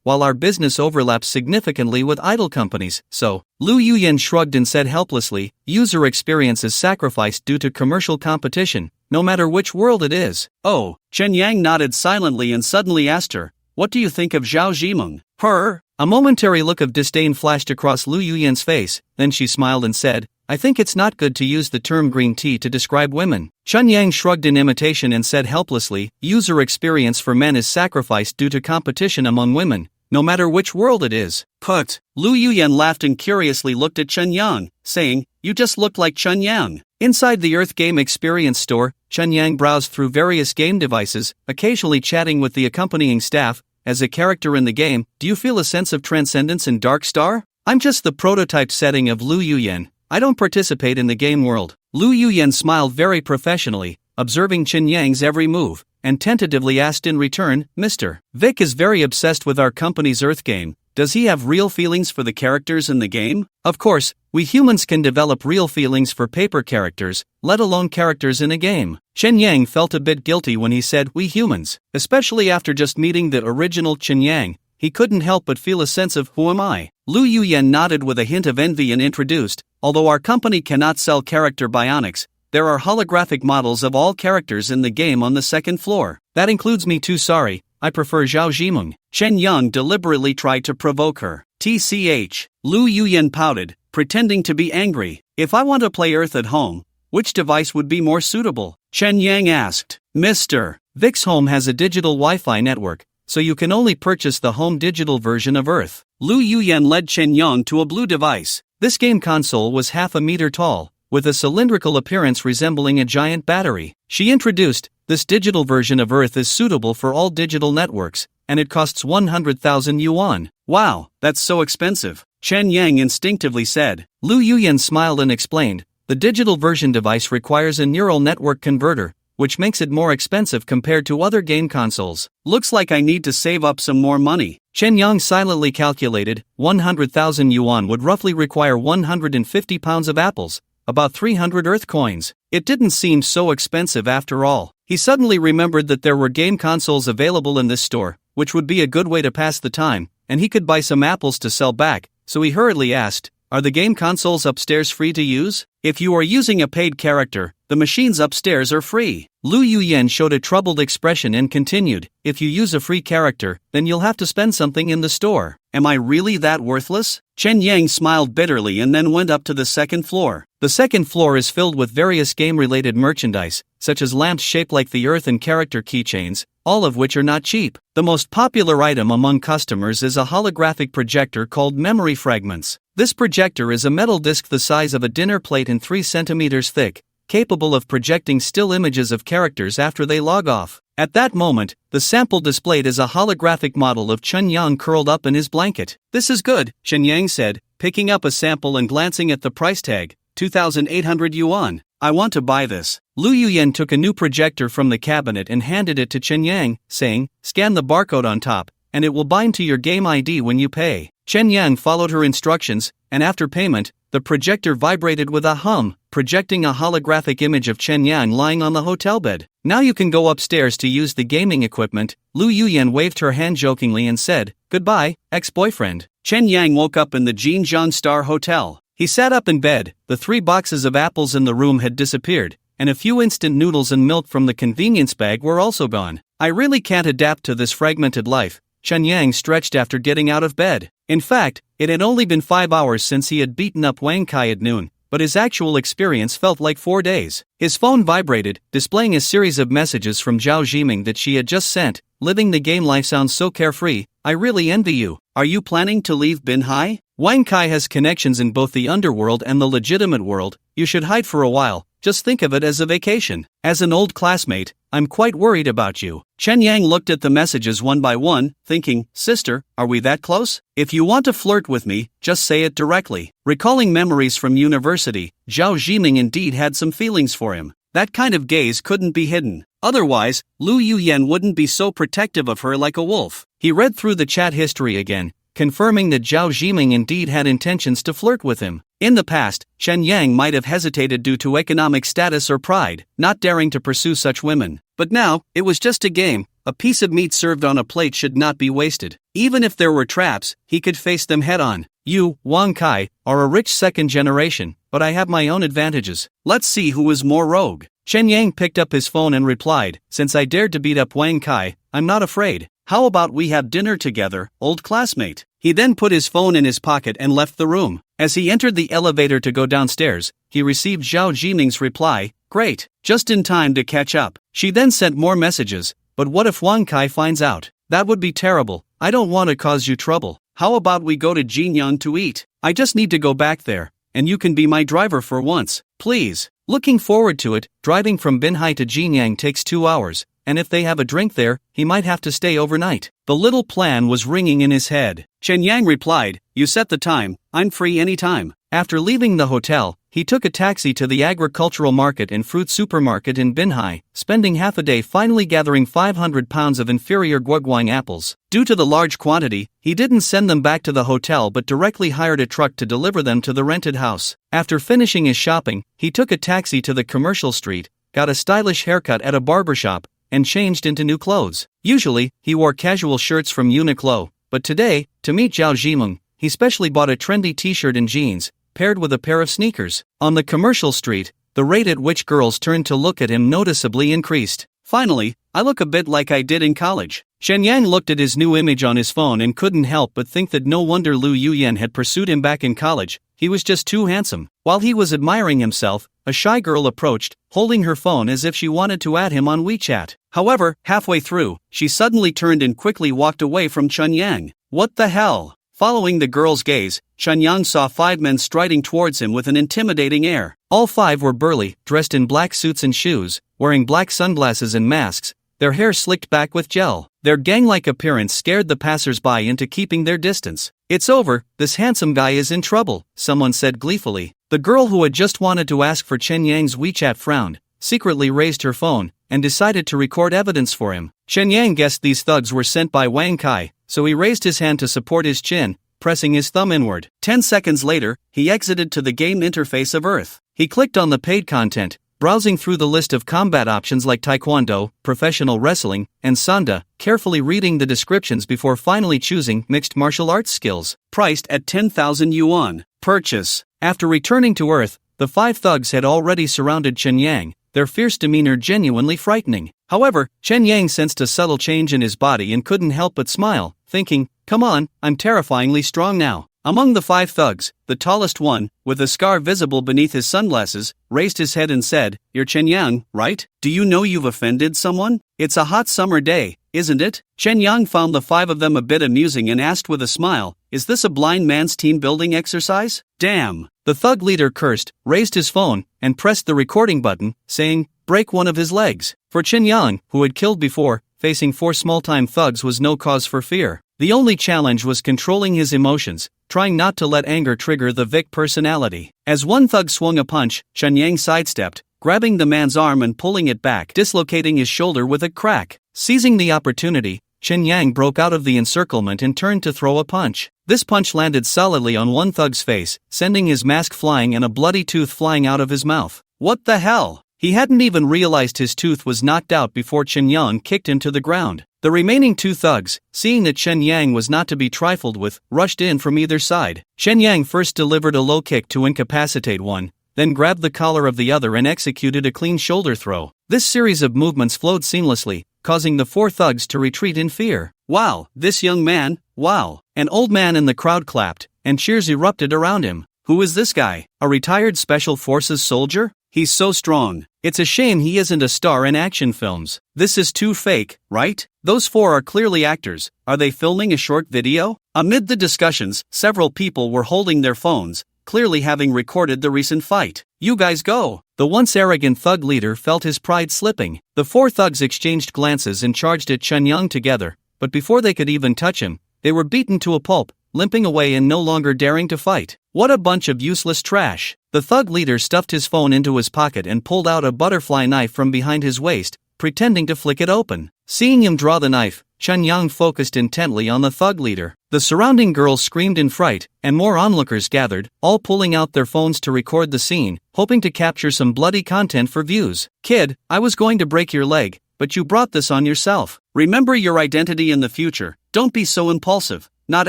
while our business overlaps significantly with idle companies. So, Lu Yuyan shrugged and said helplessly, user experience is sacrificed due to commercial competition, no matter which world it is. Oh, Chen Yang nodded silently and suddenly asked her, what do you think of Zhao Zhimeng? Her? A momentary look of disdain flashed across Lu Yuyan's face, then she smiled and said, I think it's not good to use the term green tea to describe women. Chen Yang shrugged in imitation and said helplessly, user experience for men is sacrificed due to competition among women, no matter which world it is. Put. Lu Yuyan laughed and curiously looked at Chen Yang, saying, you just look like Chen Yang. Inside the Earth Game Experience store, Chen Yang browsed through various game devices, occasionally chatting with the accompanying staff. As a character in the game, do you feel a sense of transcendence in Dark Star? I'm just the prototype setting of Lu Yuyan. I don't participate in the game world. Lu Yuyan smiled very professionally, observing Chen Yang's every move, and tentatively asked in return, Mr. Vic is very obsessed with our company's Earth game. Does he have real feelings for the characters in the game? Of course, we humans can develop real feelings for paper characters, let alone characters in a game. Chen Yang felt a bit guilty when he said we humans, especially after just meeting the original Chen Yang. He couldn't help but feel a sense of who am I? Lu Yuyan nodded with a hint of envy and introduced, although our company cannot sell character bionics, there are holographic models of all characters in the game on the second floor. That includes me too. Sorry, I prefer Zhao Zhimeng. Chen Yang deliberately tried to provoke her. TCH. Lu Yuyan pouted, pretending to be angry. If I want to play Earth at home, which device would be more suitable? Chen Yang asked. Mr. Vic's home has a digital Wi-Fi network, so you can only purchase the home digital version of Earth. Lu Yuyan led Chen Yang to a blue device. This game console was half a meter tall, with a cylindrical appearance resembling a giant battery. She introduced, this digital version of Earth is suitable for all digital networks, and it costs 100,000 yuan. Wow, that's so expensive, Chen Yang instinctively said. Lu Yuyan smiled and explained, the digital version device requires a neural network converter, which makes it more expensive compared to other game consoles. Looks like I need to save up some more money. Chen Yang silently calculated, 100,000 yuan would roughly require 150 pounds of apples, about 300 Earth coins. It didn't seem so expensive after all. He suddenly remembered that there were game consoles available in this store, which would be a good way to pass the time, and he could buy some apples to sell back, so he hurriedly asked, Are the game consoles upstairs free to use? If you are using a paid character, the machines upstairs are free. Lu Yuyen showed a troubled expression and continued, if you use a free character, then you'll have to spend something in the store. Am I really that worthless? Chen Yang smiled bitterly and then went up to the second floor. The second floor is filled with various game-related merchandise, such as lamps shaped like the earth and character keychains, all of which are not cheap. The most popular item among customers is a holographic projector called Memory Fragments. This projector is a metal disc the size of a dinner plate and 3 centimeters thick, capable of projecting still images of characters after they log off. At that moment, the sample displayed is a holographic model of Chen Yang curled up in his blanket. This is good, Chen Yang said, picking up a sample and glancing at the price tag, 2,800 yuan. I want to buy this. Lu Yuyen took a new projector from the cabinet and handed it to Chen Yang, saying, scan the barcode on top, and it will bind to your game ID when you pay. Chen Yang followed her instructions, and after payment, the projector vibrated with a hum, projecting a holographic image of Chen Yang lying on the hotel bed. Now you can go upstairs to use the gaming equipment. Lu Yuyen waved her hand jokingly and said, goodbye, ex-boyfriend. Chen Yang woke up in the Jinjiang Star Hotel. He sat up in bed, the 3 boxes of apples in the room had disappeared, and a few instant noodles and milk from the convenience bag were also gone. I really can't adapt to this fragmented life, Chen Yang stretched after getting out of bed. In fact, it had only been 5 hours since he had beaten up Wang Kai at noon, but his actual experience felt like 4 days. His phone vibrated, displaying a series of messages from Zhao Jiming that she had just sent. Living the game life sounds so carefree, I really envy you. Are you planning to leave Binhai? Wang Kai has connections in both the underworld and the legitimate world. You should hide for a while, just think of it as a vacation. As an old classmate, I'm quite worried about you. Chen Yang looked at the messages one by one, thinking, sister, are we that close? If you want to flirt with me, just say it directly. Recalling memories from university, Zhao Jiming indeed had some feelings for him. That kind of gaze couldn't be hidden. Otherwise, Lu Yuyen wouldn't be so protective of her like a wolf. He read through the chat history again, confirming that Zhao Jiming indeed had intentions to flirt with him. In the past, Chen Yang might have hesitated due to economic status or pride, not daring to pursue such women. But now, it was just a game. A piece of meat served on a plate should not be wasted. Even if there were traps, he could face them head-on. You, Wang Kai, are a rich second generation, but I have my own advantages. Let's see who is more rogue. Chen Yang picked up his phone and replied, since I dared to beat up Wang Kai, I'm not afraid. How about we have dinner together, old classmate? He then put his phone in his pocket and left the room. As he entered the elevator to go downstairs, he received Zhao Jiming's reply, great, just in time to catch up. She then sent more messages, but what if Wang Kai finds out? That would be terrible. I don't want to cause you trouble. How about we go to Jinyang to eat? I just need to go back there, and you can be my driver for once, please. Looking forward to it. Driving from Binhai to Jinyang takes 2 hours, and if they have a drink there, he might have to stay overnight. The little plan was ringing in his head. Chen Yang replied, you set the time, I'm free anytime. After leaving the hotel, he took a taxi to the agricultural market and fruit supermarket in Binhai, spending half a day finally gathering 500 pounds of inferior guoguang apples. Due to the large quantity, he didn't send them back to the hotel but directly hired a truck to deliver them to the rented house. After finishing his shopping, he took a taxi to the commercial street, got a stylish haircut at a barbershop, and changed into new clothes. Usually, he wore casual shirts from Uniqlo, but today, to meet Zhao Jiming, he specially bought a trendy t-shirt and jeans, paired with a pair of sneakers. On the commercial street, the rate at which girls turned to look at him noticeably increased. Finally, I look a bit like I did in college. Shen Yang looked at his new image on his phone and couldn't help but think that no wonder Lu Yuyen had pursued him back in college. He was just too handsome. While he was admiring himself, a shy girl approached, holding her phone as if she wanted to add him on WeChat. However, halfway through, she suddenly turned and quickly walked away from Chen Yang. What the hell? Following the girl's gaze, Chen Yang saw 5 men striding towards him with an intimidating air. All 5 were burly, dressed in black suits and shoes, wearing black sunglasses and masks, their hair slicked back with gel. Their gang-like appearance scared the passers-by into keeping their distance. It's over, this handsome guy is in trouble, someone said gleefully. The girl who had just wanted to ask for Chen Yang's WeChat frowned, secretly raised her phone, and decided to record evidence for him. Chen Yang guessed these thugs were sent by Wang Kai, so he raised his hand to support his chin, pressing his thumb inward. 10 seconds later, he exited to the game interface of Earth. He clicked on the paid content, browsing through the list of combat options like taekwondo, professional wrestling, and sanda, carefully reading the descriptions before finally choosing mixed martial arts skills. Priced at 10,000 yuan. Purchase. After returning to Earth, the 5 thugs had already surrounded Chen Yang, their fierce demeanor genuinely frightening. However, Chen Yang sensed a subtle change in his body and couldn't help but smile, thinking, "Come on, I'm terrifyingly strong now." Among the 5 thugs, the tallest one, with a scar visible beneath his sunglasses, raised his head and said, "You're Chen Yang, right? Do you know you've offended someone? It's a hot summer day, isn't it?" Chen Yang found the 5 of them a bit amusing and asked with a smile, "Is this a blind man's team-building exercise?" "Damn!" The thug leader cursed, raised his phone, and pressed the recording button, saying, "Break one of his legs." For Chen Yang, who had killed before, facing 4 small-time thugs was no cause for fear. The only challenge was controlling his emotions, trying not to let anger trigger the Vic personality. As one thug swung a punch, Chen Yang sidestepped, grabbing the man's arm and pulling it back, dislocating his shoulder with a crack. Seizing the opportunity, Chen Yang broke out of the encirclement and turned to throw a punch. This punch landed solidly on one thug's face, sending his mask flying and a bloody tooth flying out of his mouth. What the hell? He hadn't even realized his tooth was knocked out before Chen Yang kicked him to the ground. The remaining 2 thugs, seeing that Chen Yang was not to be trifled with, rushed in from either side. Chen Yang first delivered a low kick to incapacitate one, then grabbed the collar of the other and executed a clean shoulder throw. This series of movements flowed seamlessly, causing the 4 thugs to retreat in fear. "Wow, this young man, wow." An old man in the crowd clapped, and cheers erupted around him. "Who is this guy? A retired Special Forces soldier? He's so strong. It's a shame he isn't a star in action films. This is too fake, right? Those 4 are clearly actors. Are they filming a short video?" Amid the discussions, several people were holding their phones, clearly having recorded the recent fight. "You guys go." The once arrogant thug leader felt his pride slipping. The 4 thugs exchanged glances and charged at Chen Yang together, but before they could even touch him, they were beaten to a pulp, limping away and no longer daring to fight. What a bunch of useless trash. The thug leader stuffed his phone into his pocket and pulled out a butterfly knife from behind his waist, pretending to flick it open. Seeing him draw the knife, Chen Yang focused intently on the thug leader. The surrounding girls screamed in fright, and more onlookers gathered, all pulling out their phones to record the scene, hoping to capture some bloody content for views. "Kid, I was going to break your leg, but you brought this on yourself. Remember your identity in the future. Don't be so impulsive. Not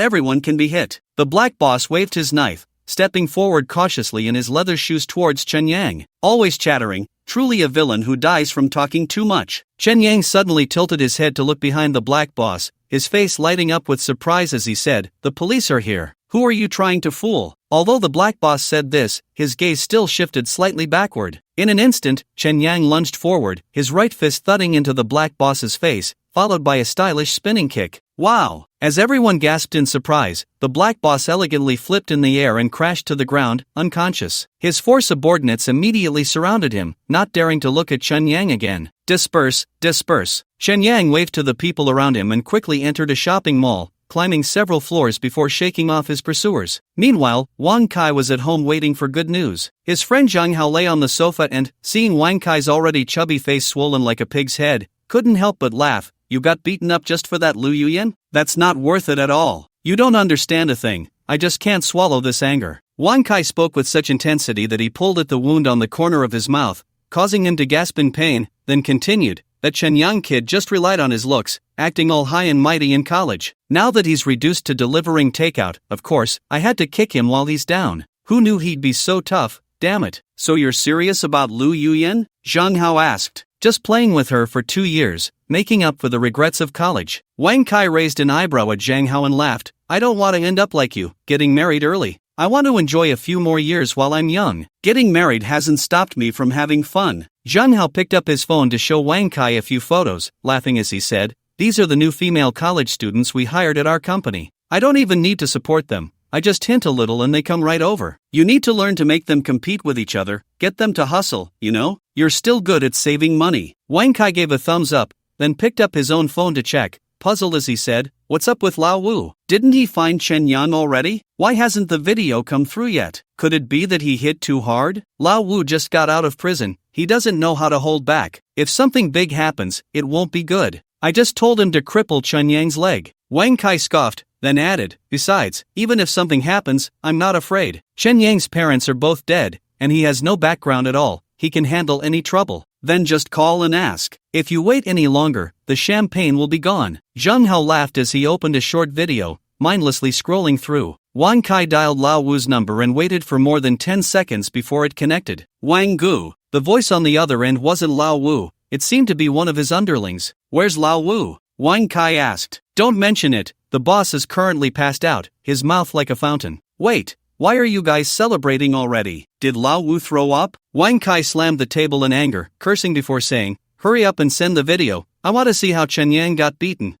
everyone can be hit." The black boss waved his knife, stepping forward cautiously in his leather shoes towards Chen Yang. Always chattering, truly a villain who dies from talking too much. Chen Yang suddenly tilted his head to look behind the black boss, his face lighting up with surprise as he said, "The police are here. Who are you trying to fool?" Although the black boss said this, his gaze still shifted slightly backward. In an instant, Chen Yang lunged forward, his right fist thudding into the black boss's face, followed by a stylish spinning kick. "Wow!" As everyone gasped in surprise, the black boss elegantly flipped in the air and crashed to the ground, unconscious. His 4 subordinates immediately surrounded him, not daring to look at Chen Yang again. "Disperse, disperse." Chen Yang waved to the people around him and quickly entered a shopping mall, climbing several floors before shaking off his pursuers. Meanwhile, Wang Kai was at home waiting for good news. His friend Zhang Hao lay on the sofa and, seeing Wang Kai's already chubby face swollen like a pig's head, couldn't help but laugh. "You got beaten up just for that, Lu Yuyan? That's not worth it at all. You don't understand a thing. I just can't swallow this anger." Wang Kai spoke with such intensity that he pulled at the wound on the corner of his mouth, causing him to gasp in pain, then continued, "That Chen Yang kid just relied on his looks, acting all high and mighty in college. Now that he's reduced to delivering takeout, of course, I had to kick him while he's down. Who knew he'd be so tough, damn it." "So you're serious about Lu Yuyan?" Zhang Hao asked. "Just playing with her for 2 years, making up for the regrets of college." Wang Kai raised an eyebrow at Zhang Hao and laughed. "I don't want to end up like you, getting married early. I want to enjoy a few more years while I'm young. Getting married hasn't stopped me from having fun." Zhang Hao picked up his phone to show Wang Kai a few photos, laughing as he said, "These are the new female college students we hired at our company. I don't even need to support them. I just hint a little and they come right over. You need to learn to make them compete with each other, get them to hustle, you know? You're still good at saving money." Wang Kai gave a thumbs up, then picked up his own phone to check, puzzled as he said, "What's up with Lao Wu? Didn't he find Chen Yang already? Why hasn't the video come through yet? Could it be that he hit too hard? Lao Wu just got out of prison, he doesn't know how to hold back. If something big happens, it won't be good. I just told him to cripple Chen Yang's leg." Wang Kai scoffed, then added, "Besides, even if something happens, I'm not afraid. Chen Yang's parents are both dead, and he has no background at all. he can handle any trouble. Then just call and ask. If you wait any longer, the champagne will be gone. Zheng Hao laughed as he opened a short video, mindlessly scrolling through. Wang Kai dialed Lao Wu's number and waited for more than 10 seconds before it connected. Wang Gu. The voice on the other end wasn't Lao Wu, it seemed to be one of his underlings. Where's Lao Wu? Wang Kai asked. Don't mention it, the boss is currently passed out, his mouth like a fountain. Wait, why are you guys celebrating already? Did Lao Wu throw up? Wang Kai slammed the table in anger, cursing before saying, hurry up and send the video, I want to see how Chen Yang got beaten.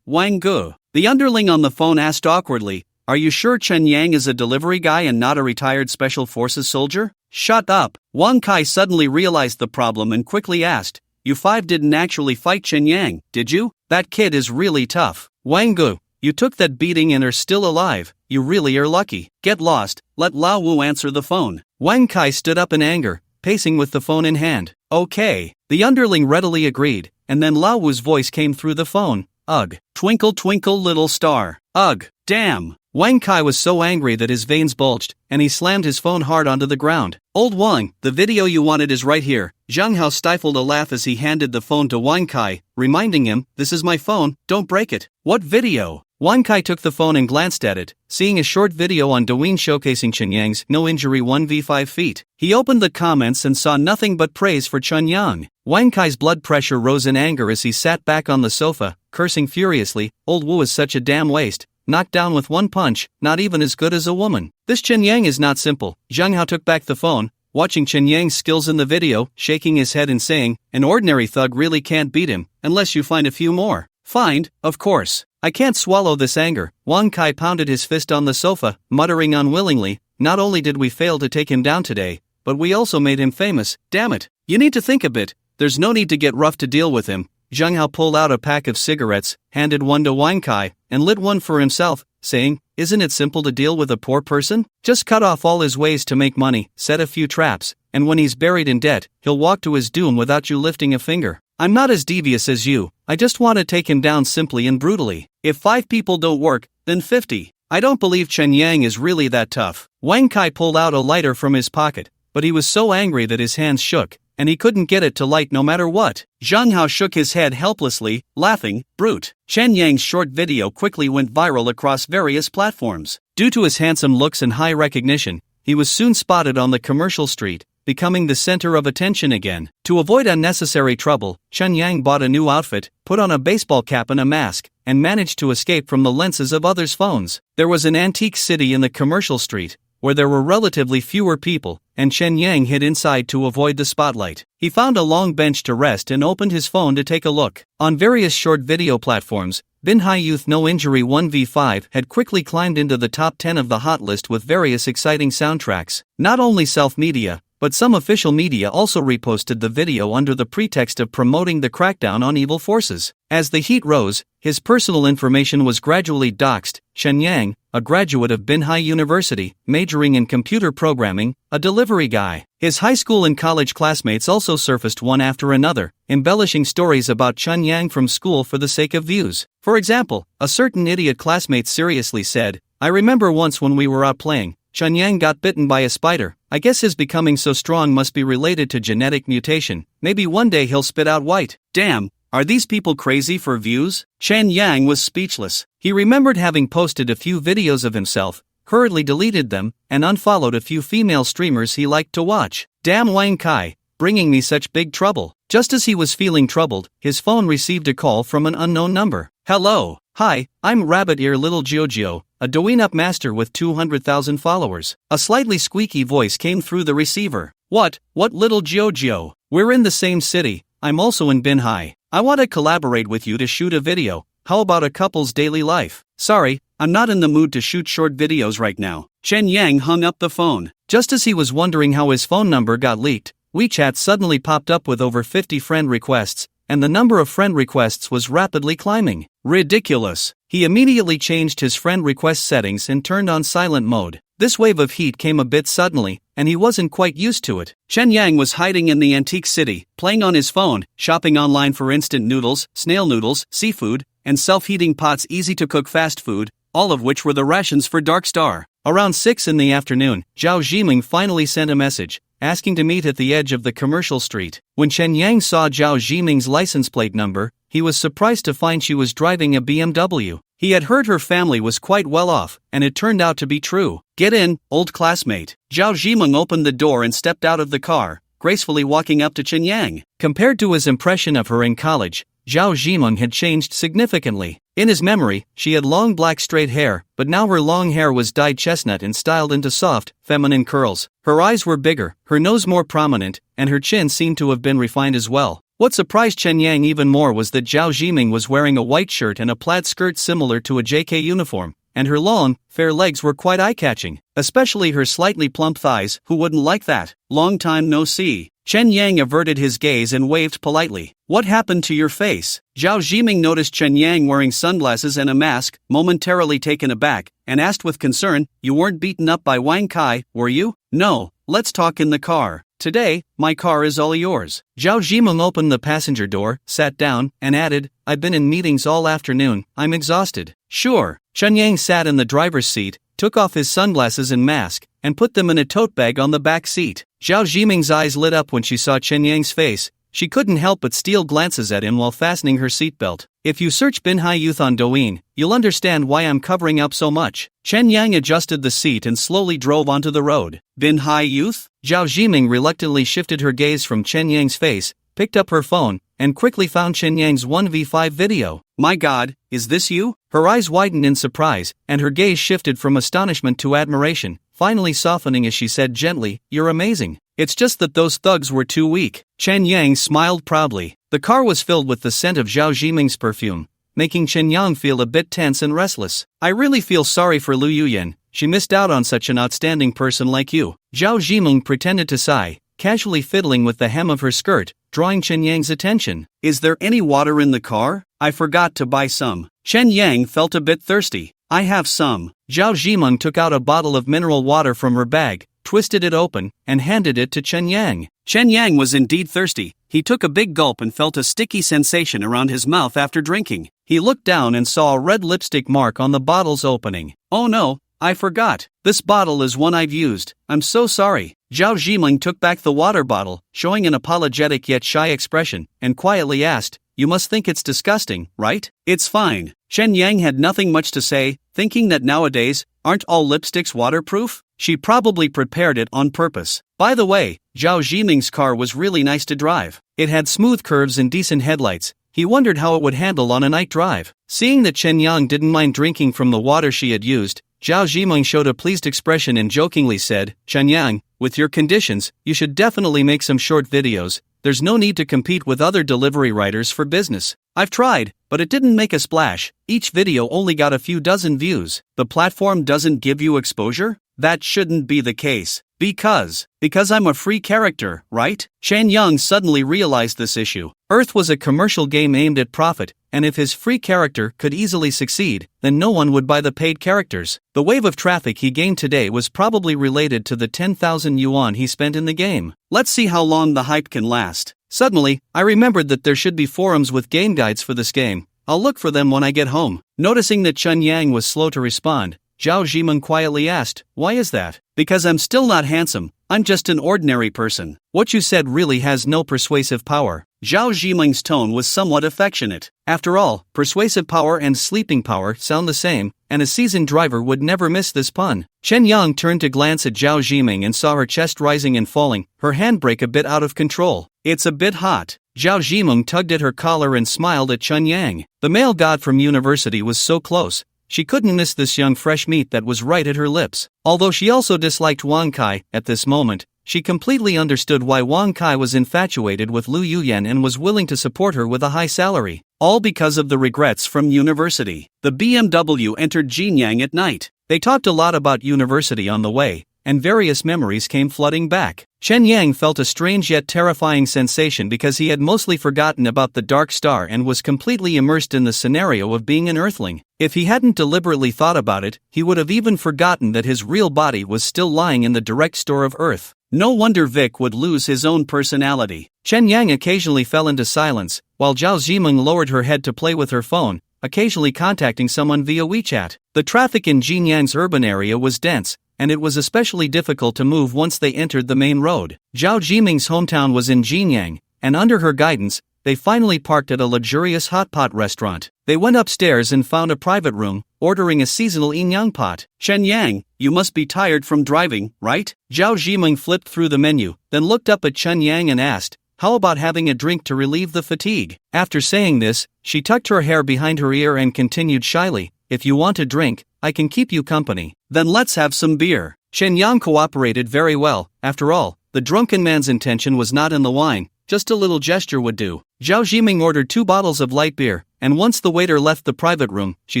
Wang Gu. The underling on the phone asked awkwardly, are you sure Chen Yang is a delivery guy and not a retired special forces soldier? Shut up. Wang Kai suddenly realized the problem and quickly asked, you five didn't actually fight Chen Yang, did you? That kid is really tough. Wang Gu, you took that beating and are still alive, you really are lucky. Get lost, let Lao Wu answer the phone. Wang Kai stood up in anger, pacing with the phone in hand. Okay. The underling readily agreed, and then Lao Wu's voice came through the phone. Ugh. Twinkle twinkle little star. Ugh. Damn. Wang Kai was so angry that his veins bulged, and he slammed his phone hard onto the ground. Old Wang, the video you wanted is right here. Zhang Hao stifled a laugh as he handed the phone to Wang Kai, reminding him, this is my phone, don't break it. What video? Wang Kai took the phone and glanced at it, seeing a short video on Douyin showcasing Chen Yang's no-injury 1v5 feat. He opened the comments and saw nothing but praise for Chen Yang. Wang Kai's blood pressure rose in anger as he sat back on the sofa, cursing furiously, old Wu is such a damn waste. Knocked down with one punch, not even as good as a woman. This Chen Yang is not simple. Zhang Hao took back the phone, watching Chen Yang's skills in the video, shaking his head and saying, an ordinary thug really can't beat him, unless you find a few more. Find, of course. I can't swallow this anger. Wang Kai pounded his fist on the sofa, muttering unwillingly, not only did we fail to take him down today, but we also made him famous, damn it. You need to think a bit, there's no need to get rough to deal with him. Zhang Hao pulled out a pack of cigarettes, handed one to Wang Kai, and lit one for himself, saying, isn't it simple to deal with a poor person? Just cut off all his ways to make money, set a few traps, and when he's buried in debt, he'll walk to his doom without you lifting a finger. I'm not as devious as you, I just want to take him down simply and brutally. If 5 people don't work, then 50. I don't believe Chen Yang is really that tough. Wang Kai pulled out a lighter from his pocket, but he was so angry that his hands shook, and he couldn't get it to light no matter what. Zhang Hao shook his head helplessly, laughing, brute. Chen Yang's short video quickly went viral across various platforms. Due to his handsome looks and high recognition, he was soon spotted on the commercial street, becoming the center of attention again. To avoid unnecessary trouble, Chen Yang bought a new outfit, put on a baseball cap and a mask, and managed to escape from the lenses of others' phones. There was an antique city in the commercial street, where there were relatively fewer people, and Chen Yang hid inside to avoid the spotlight. He found a long bench to rest and opened his phone to take a look. On various short video platforms, Binhai Youth No Injury 1v5 had quickly climbed into the top 10 of the hot list with various exciting soundtracks. Not only self-media, but some official media also reposted the video under the pretext of promoting the crackdown on evil forces. As the heat rose, his personal information was gradually doxed. Chen Yang, a graduate of Binhai University, majoring in computer programming, a delivery guy. His high school and college classmates also surfaced one after another, embellishing stories about Chen Yang from school for the sake of views. For example, a certain idiot classmate seriously said, I remember once when we were out playing, Chen Yang got bitten by a spider. I guess his becoming so strong must be related to genetic mutation. Maybe one day he'll spit out white. Damn, are these people crazy for views? Chen Yang was speechless. He remembered having posted a few videos of himself, hurriedly deleted them, and unfollowed a few female streamers he liked to watch. Damn Wang Kai, bringing me such big trouble. Just as he was feeling troubled, his phone received a call from an unknown number. Hello. Hi, I'm Rabbit Ear Little Jojo, a Douyin up master with 200,000 followers. A slightly squeaky voice came through the receiver. What Little Jojo? We're in the same city, I'm also in Binhai. I want to collaborate with you to shoot a video. How about a couple's daily life? Sorry, I'm not in the mood to shoot short videos right now. Chen Yang hung up the phone. Just as he was wondering how his phone number got leaked, WeChat suddenly popped up with over 50 friend requests, and the number of friend requests was rapidly climbing. Ridiculous. He immediately changed his friend request settings and turned on silent mode. This wave of heat came a bit suddenly, and he wasn't quite used to it. Chen Yang was hiding in the antique city, playing on his phone, shopping online for instant noodles, snail noodles, seafood, and self-heating pots easy-to-cook fast food, all of which were the rations for Dark Star. Around 6 in the afternoon, Zhao Zhiming finally sent a message, asking to meet at the edge of the commercial street. When Chen Yang saw Zhao Zhiming's license plate number, he was surprised to find she was driving a BMW. He had heard her family was quite well off, and it turned out to be true. "Get in, old classmate." Zhao Zhiming opened the door and stepped out of the car, gracefully walking up to Chen Yang. Compared to his impression of her in college, Zhao Zhiming had changed significantly. In his memory, she had long black straight hair, but now her long hair was dyed chestnut and styled into soft, feminine curls. Her eyes were bigger, her nose more prominent, and her chin seemed to have been refined as well. What surprised Chen Yang even more was that Zhao Zhiming was wearing a white shirt and a plaid skirt similar to a JK uniform, and her long, fair legs were quite eye-catching, especially her slightly plump thighs. Who wouldn't like that? "Long time no see." Chen Yang averted his gaze and waved politely. "What happened to your face?" Zhao Zhiming noticed Chen Yang wearing sunglasses and a mask, momentarily taken aback, and asked with concern, "You weren't beaten up by Wang Kai, were you?" "No, let's talk in the car. Today, my car is all yours." Zhao Zhiming opened the passenger door, sat down, and added, "I've been in meetings all afternoon, I'm exhausted." "Sure." Chen Yang sat in the driver's seat, took off his sunglasses and mask, and put them in a tote bag on the back seat. Zhao Zhiming's eyes lit up when she saw Chen Yang's face. She couldn't help but steal glances at him while fastening her seatbelt. "If you search Binhai Youth on Douyin, you'll understand why I'm covering up so much." Chen Yang adjusted the seat and slowly drove onto the road. "Binhai Youth?" Zhao Zhiming reluctantly shifted her gaze from Chen Yang's face, picked up her phone, and quickly found Chen Yang's 1v5 video. "My God, is this you?" Her eyes widened in surprise, and her gaze shifted from astonishment to admiration, finally softening as she said gently, "You're amazing. It's just that those thugs were too weak." Chen Yang smiled proudly. The car was filled with the scent of Zhao Zhiming's perfume, making Chen Yang feel a bit tense and restless. "I really feel sorry for Lu Yuyan. She missed out on such an outstanding person like you." Zhao Zhiming pretended to sigh, casually fiddling with the hem of her skirt, drawing Chen Yang's attention. "Is there any water in the car? I forgot to buy some." Chen Yang felt a bit thirsty. "I have some." Zhao Zhiming took out a bottle of mineral water from her bag, twisted it open, and handed it to Chen Yang. Chen Yang was indeed thirsty. He took a big gulp and felt a sticky sensation around his mouth after drinking. He looked down and saw a red lipstick mark on the bottle's opening. "Oh no, I forgot. This bottle is one I've used. I'm so sorry." Zhao Zhiming took back the water bottle, showing an apologetic yet shy expression, and quietly asked, "You must think it's disgusting, right?" "It's fine." Chen Yang had nothing much to say, thinking that nowadays, aren't all lipsticks waterproof? She probably prepared it on purpose. By the way, Zhao Zhiming's car was really nice to drive. It had smooth curves and decent headlights. He wondered how it would handle on a night drive. Seeing that Chen Yang didn't mind drinking from the water she had used, Zhao Zhiming showed a pleased expression and jokingly said, "Chen Yang, with your conditions, you should definitely make some short videos. There's no need to compete with other delivery writers for business. I've tried, but it didn't make a splash. Each video only got a few dozen views. The platform doesn't give you exposure? That shouldn't be the case. Because I'm a free character, right?" Chen Yang suddenly realized this issue. Earth was a commercial game aimed at profit, and if his free character could easily succeed, then no one would buy the paid characters. The wave of traffic he gained today was probably related to the 10,000 yuan he spent in the game. Let's see how long the hype can last. Suddenly, I remembered that there should be forums with game guides for this game. I'll look for them when I get home. Noticing that Chen Yang was slow to respond, Zhao Zhiming quietly asked, "Why is that?" "Because I'm still not handsome. I'm just an ordinary person." "What you said really has no persuasive power." Zhao Zhiming's tone was somewhat affectionate. After all, persuasive power and sleeping power sound the same, and a seasoned driver would never miss this pun. Chen Yang turned to glance at Zhao Zhiming and saw her chest rising and falling, her handbrake a bit out of control. "It's a bit hot." Zhao Zhiming tugged at her collar and smiled at Chen Yang. The male god from university was so close. She couldn't miss this young fresh meat that was right at her lips. Although she also disliked Wang Kai at this moment, she completely understood why Wang Kai was infatuated with Lu Yuyan and was willing to support her with a high salary. All because of the regrets from university. The BMW entered Jinyang at night. They talked a lot about university on the way, and various memories came flooding back. Chen Yang felt a strange yet terrifying sensation because he had mostly forgotten about the Dark Star and was completely immersed in the scenario of being an Earthling. If he hadn't deliberately thought about it, he would have even forgotten that his real body was still lying in the direct store of Earth. No wonder Vic would lose his own personality. Chen Yang occasionally fell into silence, while Zhao Zhiming lowered her head to play with her phone, occasionally contacting someone via WeChat. The traffic in Jinyang's urban area was dense, and it was especially difficult to move once they entered the main road. Zhao Jiming's hometown was in Jinyang, and under her guidance, they finally parked at a luxurious hot pot restaurant. They went upstairs and found a private room, ordering a seasonal inyang pot. "Chen Yang, you must be tired from driving, right?" Zhao Jiming flipped through the menu, then looked up at Chen Yang and asked, "How about having a drink to relieve the fatigue?" After saying this, she tucked her hair behind her ear and continued shyly, "If you want a drink, I can keep you company." "Then let's have some beer." Chen Yang cooperated very well. After all, the drunken man's intention was not in the wine, just a little gesture would do. Zhao Jiming ordered 2 bottles of light beer, and once the waiter left the private room, she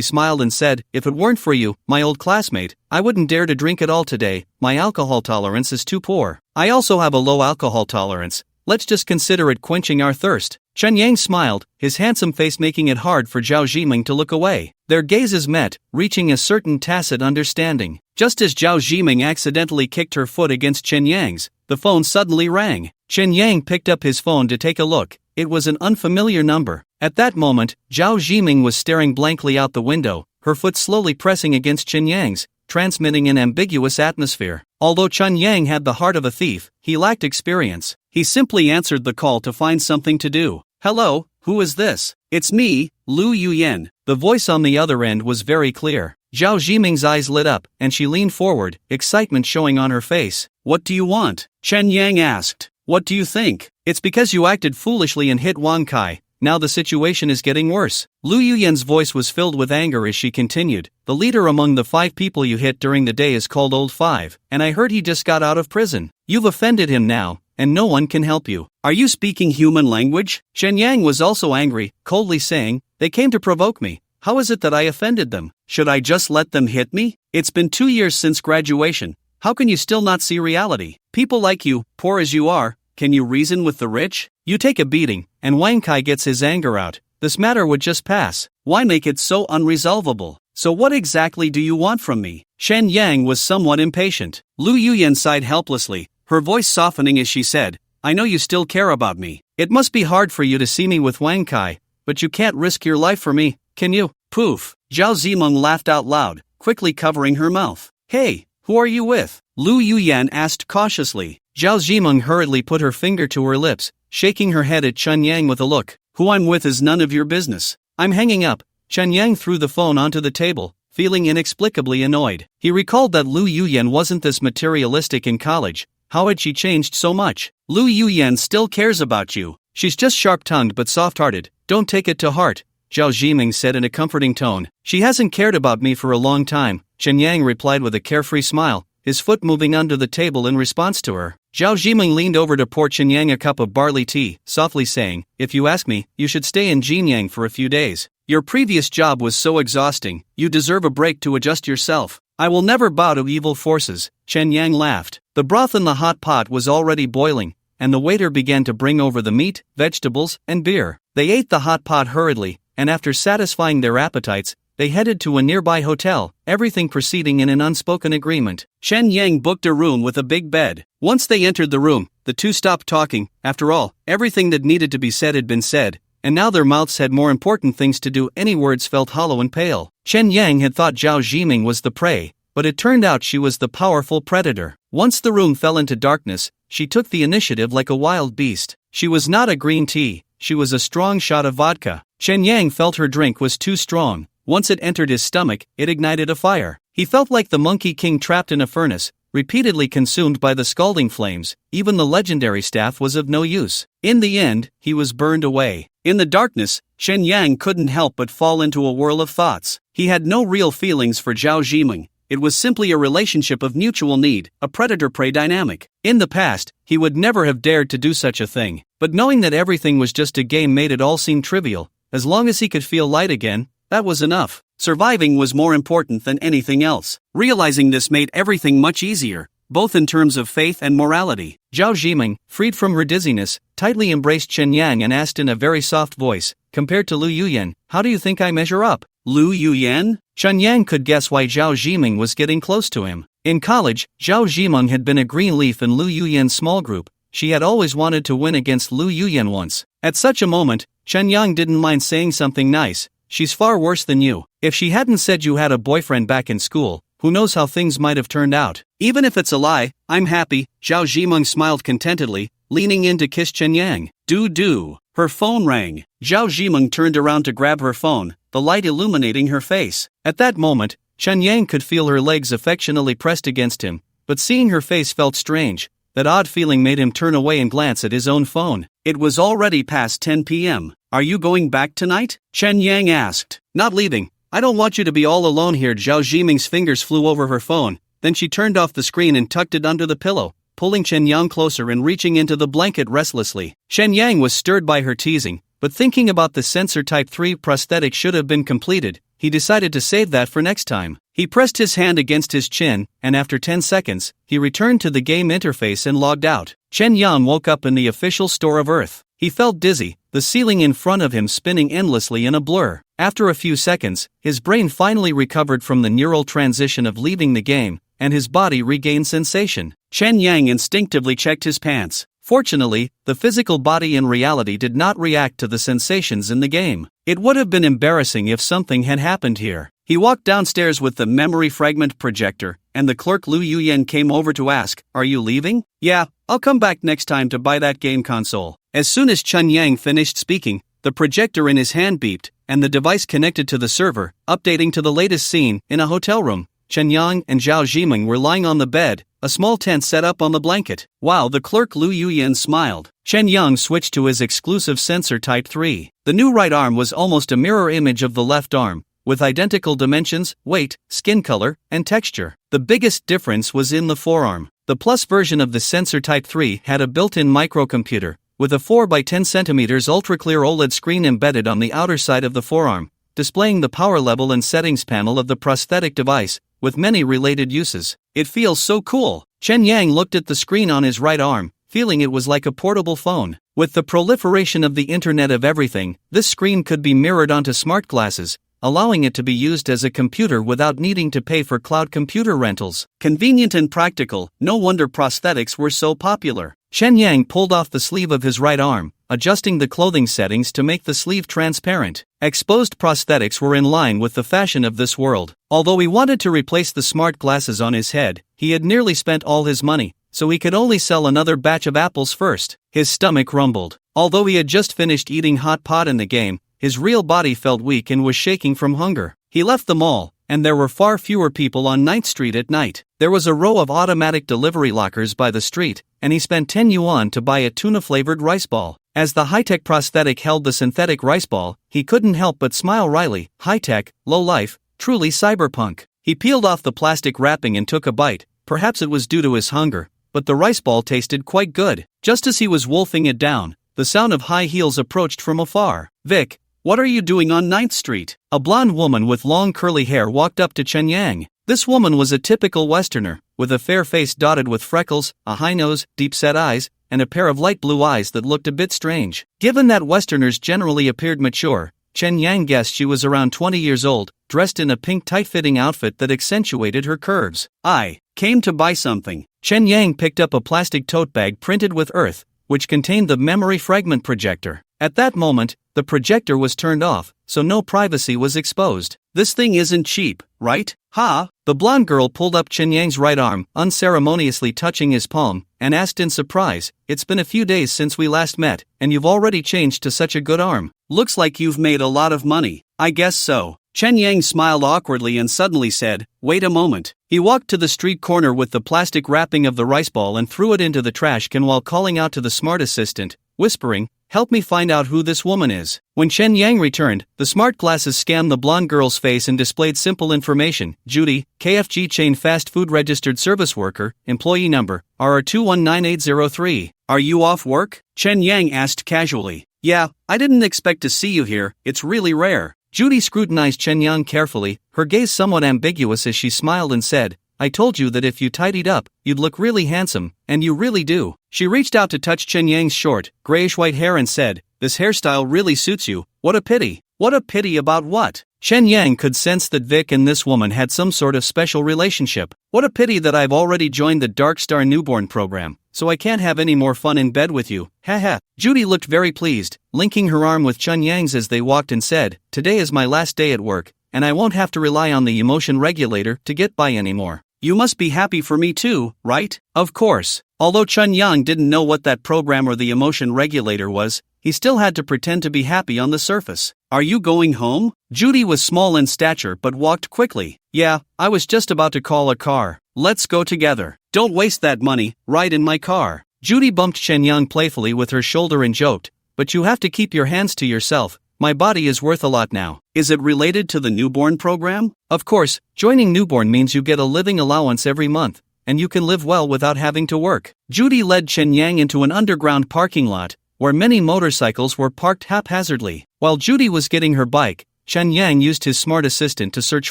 smiled and said, "If it weren't for you, my old classmate, I wouldn't dare to drink at all today. My alcohol tolerance is too poor. I also have a low alcohol tolerance. Let's just consider it quenching our thirst." Chen Yang smiled, his handsome face making it hard for Zhao Jiming to look away. Their gazes met, reaching a certain tacit understanding. Just as Zhao Jiming accidentally kicked her foot against Chen Yang's, the phone suddenly rang. Chen Yang picked up his phone to take a look. It was an unfamiliar number. At that moment, Zhao Jiming was staring blankly out the window, her foot slowly pressing against Chen Yang's, transmitting an ambiguous atmosphere. Although Chen Yang had the heart of a thief, he lacked experience. He simply answered the call to find something to do. "Hello, who is this?" "It's me, Lu Yuyan." The voice on the other end was very clear. Zhao Jiming's eyes lit up, and she leaned forward, excitement showing on her face. "What do you want?" Chen Yang asked. "What do you think?" "It's because you acted foolishly and hit Wang Kai. Now the situation is getting worse." Lu Yuyan's voice was filled with anger as she continued. "The leader among the 5 people you hit during the day is called Old Five, and I heard he just got out of prison. You've offended him now, and no one can help you. Are you speaking human language?" Chen Yang was also angry, coldly saying, "They came to provoke me. How is it that I offended them? Should I just let them hit me? It's been 2 years since graduation. How can you still not see reality? People like you, poor as you are, can you reason with the rich? You take a beating, and Wang Kai gets his anger out. This matter would just pass. Why make it so unresolvable? So what exactly do you want from me?" Chen Yang was somewhat impatient. Lu Yuyan sighed helplessly, her voice softening as she said, "I know you still care about me. It must be hard for you to see me with Wang Kai, but you can't risk your life for me, can you?" Poof! Zhao Zimeng laughed out loud, quickly covering her mouth. "Hey, who are you with?" Lu Yuyan asked cautiously. Zhao Zimeng hurriedly put her finger to her lips, shaking her head at Chen Yang with a look. "Who I'm with is none of your business. I'm hanging up." Chen Yang threw the phone onto the table, feeling inexplicably annoyed. He recalled that Lu Yuyan wasn't this materialistic in college. How had she changed so much? "Lu Yuyan still cares about you. She's just sharp-tongued but soft-hearted. Don't take it to heart," Zhao Jiming said in a comforting tone. "She hasn't cared about me for a long time," Chen Yang replied with a carefree smile, his foot moving under the table in response to her. Zhao Jiming leaned over to pour Chen Yang a cup of barley tea, softly saying, "If you ask me, you should stay in Jinyang for a few days. Your previous job was so exhausting, you deserve a break to adjust yourself." "I will never bow to evil forces," Chen Yang laughed. The broth in the hot pot was already boiling, and the waiter began to bring over the meat, vegetables, and beer. They ate the hot pot hurriedly, and after satisfying their appetites, they headed to a nearby hotel, everything proceeding in an unspoken agreement. Chen Yang booked a room with a big bed. Once they entered the room, the two stopped talking. After all, everything that needed to be said had been said, and now their mouths had more important things to do. Any words felt hollow and pale. Chen Yang had thought Zhao Jiming was the prey, but it turned out she was the powerful predator. Once the room fell into darkness, she took the initiative like a wild beast. She was not a green tea, she was a strong shot of vodka. Chen Yang felt her drink was too strong. Once it entered his stomach, it ignited a fire. He felt like the Monkey King trapped in a furnace, repeatedly consumed by the scalding flames. Even the legendary staff was of no use. In the end, he was burned away. In the darkness, Chen Yang couldn't help but fall into a whirl of thoughts. He had no real feelings for Zhao Jiming. It was simply a relationship of mutual need, a predator-prey dynamic. In the past, he would never have dared to do such a thing. But knowing that everything was just a game made it all seem trivial. As long as he could feel light again, that was enough. Surviving was more important than anything else. Realizing this made everything much easier, both in terms of faith and morality. Zhao Jiming, freed from her dizziness, tightly embraced Chen Yang and asked in a very soft voice, "Compared to Lu Yuyan, how do you think I measure up?" Lu Yuyan? Chen Yang could guess why Zhao Jiming was getting close to him. In college, Zhao Jiming had been a green leaf in Lu Yuyan's small group. She had always wanted to win against Lu Yuyan once. At such a moment, Chen Yang didn't mind saying something nice. "She's far worse than you." If she hadn't said you had a boyfriend back in school, who knows how things might have turned out. Even if it's a lie, I'm happy, Zhao Zhimeng smiled contentedly, leaning in to kiss Chen Yang. Do. Her phone rang. Zhao Zhimeng turned around to grab her phone, the light illuminating her face. At that moment, Chen Yang could feel her legs affectionately pressed against him, but seeing her face felt strange. That odd feeling made him turn away and glance at his own phone. It was already past 10 p.m. Are you going back tonight? Chen Yang asked. Not leaving. I don't want you to be all alone here. Zhao Zhimeng's fingers flew over her phone, then she turned off the screen and tucked it under the pillow, pulling Chen Yang closer and reaching into the blanket restlessly. Chen Yang was stirred by her teasing, but thinking about the sensor Type 3 prosthetic should have been completed, he decided to save that for next time. He pressed his hand against his chin, and after 10 seconds, he returned to the game interface and logged out. Chen Yang woke up in the official store of Earth. He felt dizzy, the ceiling in front of him spinning endlessly in a blur. After a few seconds, his brain finally recovered from the neural transition of leaving the game, and his body regained sensation. Chen Yang instinctively checked his pants. Fortunately, the physical body in reality did not react to the sensations in the game. It would have been embarrassing if something had happened here. He walked downstairs with the memory fragment projector, and the clerk Lu Yuyan came over to ask, "Are you leaving?" "Yeah, I'll come back next time to buy that game console." As soon as Chen Yang finished speaking, the projector in his hand beeped, and the device connected to the server, updating to the latest scene. In a hotel room, Chen Yang and Zhao Zhimeng were lying on the bed, a small tent set up on the blanket. Wow, the clerk Lu Yuyan smiled. Chen Yang switched to his exclusive sensor Type 3. The new right arm was almost a mirror image of the left arm, with identical dimensions, weight, skin color, and texture. The biggest difference was in the forearm. The Plus version of the sensor Type 3 had a built-in microcomputer, with a 4 by 10 cm ultra-clear OLED screen embedded on the outer side of the forearm, displaying the power level and settings panel of the prosthetic device, with many related uses. It feels so cool. Chen Yang looked at the screen on his right arm, feeling it was like a portable phone. With the proliferation of the Internet of Everything, this screen could be mirrored onto smart glasses, allowing it to be used as a computer without needing to pay for cloud computer rentals. Convenient and practical, no wonder prosthetics were so popular. Chen Yang pulled off the sleeve of his right arm, adjusting the clothing settings to make the sleeve transparent. Exposed prosthetics were in line with the fashion of this world. Although he wanted to replace the smart glasses on his head, he had nearly spent all his money, so he could only sell another batch of apples first. His stomach rumbled. Although he had just finished eating hot pot in the game, his real body felt weak and was shaking from hunger. He left the mall, and there were far fewer people on 9th Street at night. There was a row of automatic delivery lockers by the street, and he spent 10 yuan to buy a tuna-flavored rice ball. As the high-tech prosthetic held the synthetic rice ball, he couldn't help but smile wryly. High-tech, low-life, truly cyberpunk. He peeled off the plastic wrapping and took a bite. Perhaps it was due to his hunger, but the rice ball tasted quite good. Just as he was wolfing it down, the sound of high heels approached from afar. "Vic, what are you doing on 9th Street? A blonde woman with long curly hair walked up to Chen Yang. This woman was a typical Westerner, with a fair face dotted with freckles, a high nose, deep-set eyes, and a pair of light blue eyes that looked a bit strange. Given that Westerners generally appeared mature, Chen Yang guessed she was around 20 years old, dressed in a pink tight-fitting outfit that accentuated her curves. "I came to buy something." Chen Yang picked up a plastic tote bag printed with earth, which contained the memory fragment projector. At that moment, the projector was turned off, so no privacy was exposed. "This thing isn't cheap, right?" "Ha!" The blonde girl pulled up Chen Yang's right arm, unceremoniously touching his palm, and asked in surprise, "It's been a few days since we last met, and you've already changed to such a good arm. Looks like you've made a lot of money." "I guess so." Chen Yang smiled awkwardly and suddenly said, "Wait a moment." He walked to the street corner with the plastic wrapping of the rice ball and threw it into the trash can while calling out to the smart assistant, whispering, "Help me find out who this woman is." When Chen Yang returned, the smart glasses scanned the blonde girl's face and displayed simple information: Judy, KFG chain fast food registered service worker, employee number, RR219803. "Are you off work?" Chen Yang asked casually. "Yeah, I didn't expect to see you here, it's really rare." Judy scrutinized Chen Yang carefully, her gaze somewhat ambiguous as she smiled and said, "I told you that if you tidied up, you'd look really handsome, and you really do." She reached out to touch Chen Yang's short, grayish-white hair and said, "This hairstyle really suits you, what a pity." "What a pity about what?" Chen Yang could sense that Vic and this woman had some sort of special relationship. "What a pity that I've already joined the Dark Star Newborn program, so I can't have any more fun in bed with you, haha." Judy looked very pleased, linking her arm with Chen Yang's as they walked and said, "Today is my last day at work, and I won't have to rely on the emotion regulator to get by anymore. You must be happy for me too, right? Of course. Although Chun Yang didn't know what that program or the emotion regulator was, he still had to pretend to be happy on the surface. Are you going home? Judy was small in stature but walked quickly. Yeah, I was just about to call a car. Let's go together. Don't waste that money, ride in my car. Judy bumped Chen Yang playfully with her shoulder and joked, but you have to keep your hands to yourself. My body is worth a lot now. Is it related to the newborn program? Of course, joining newborn means you get a living allowance every month, and you can live well without having to work. Judy led Chen Yang into an underground parking lot, where many motorcycles were parked haphazardly. While Judy was getting her bike, Chen Yang used his smart assistant to search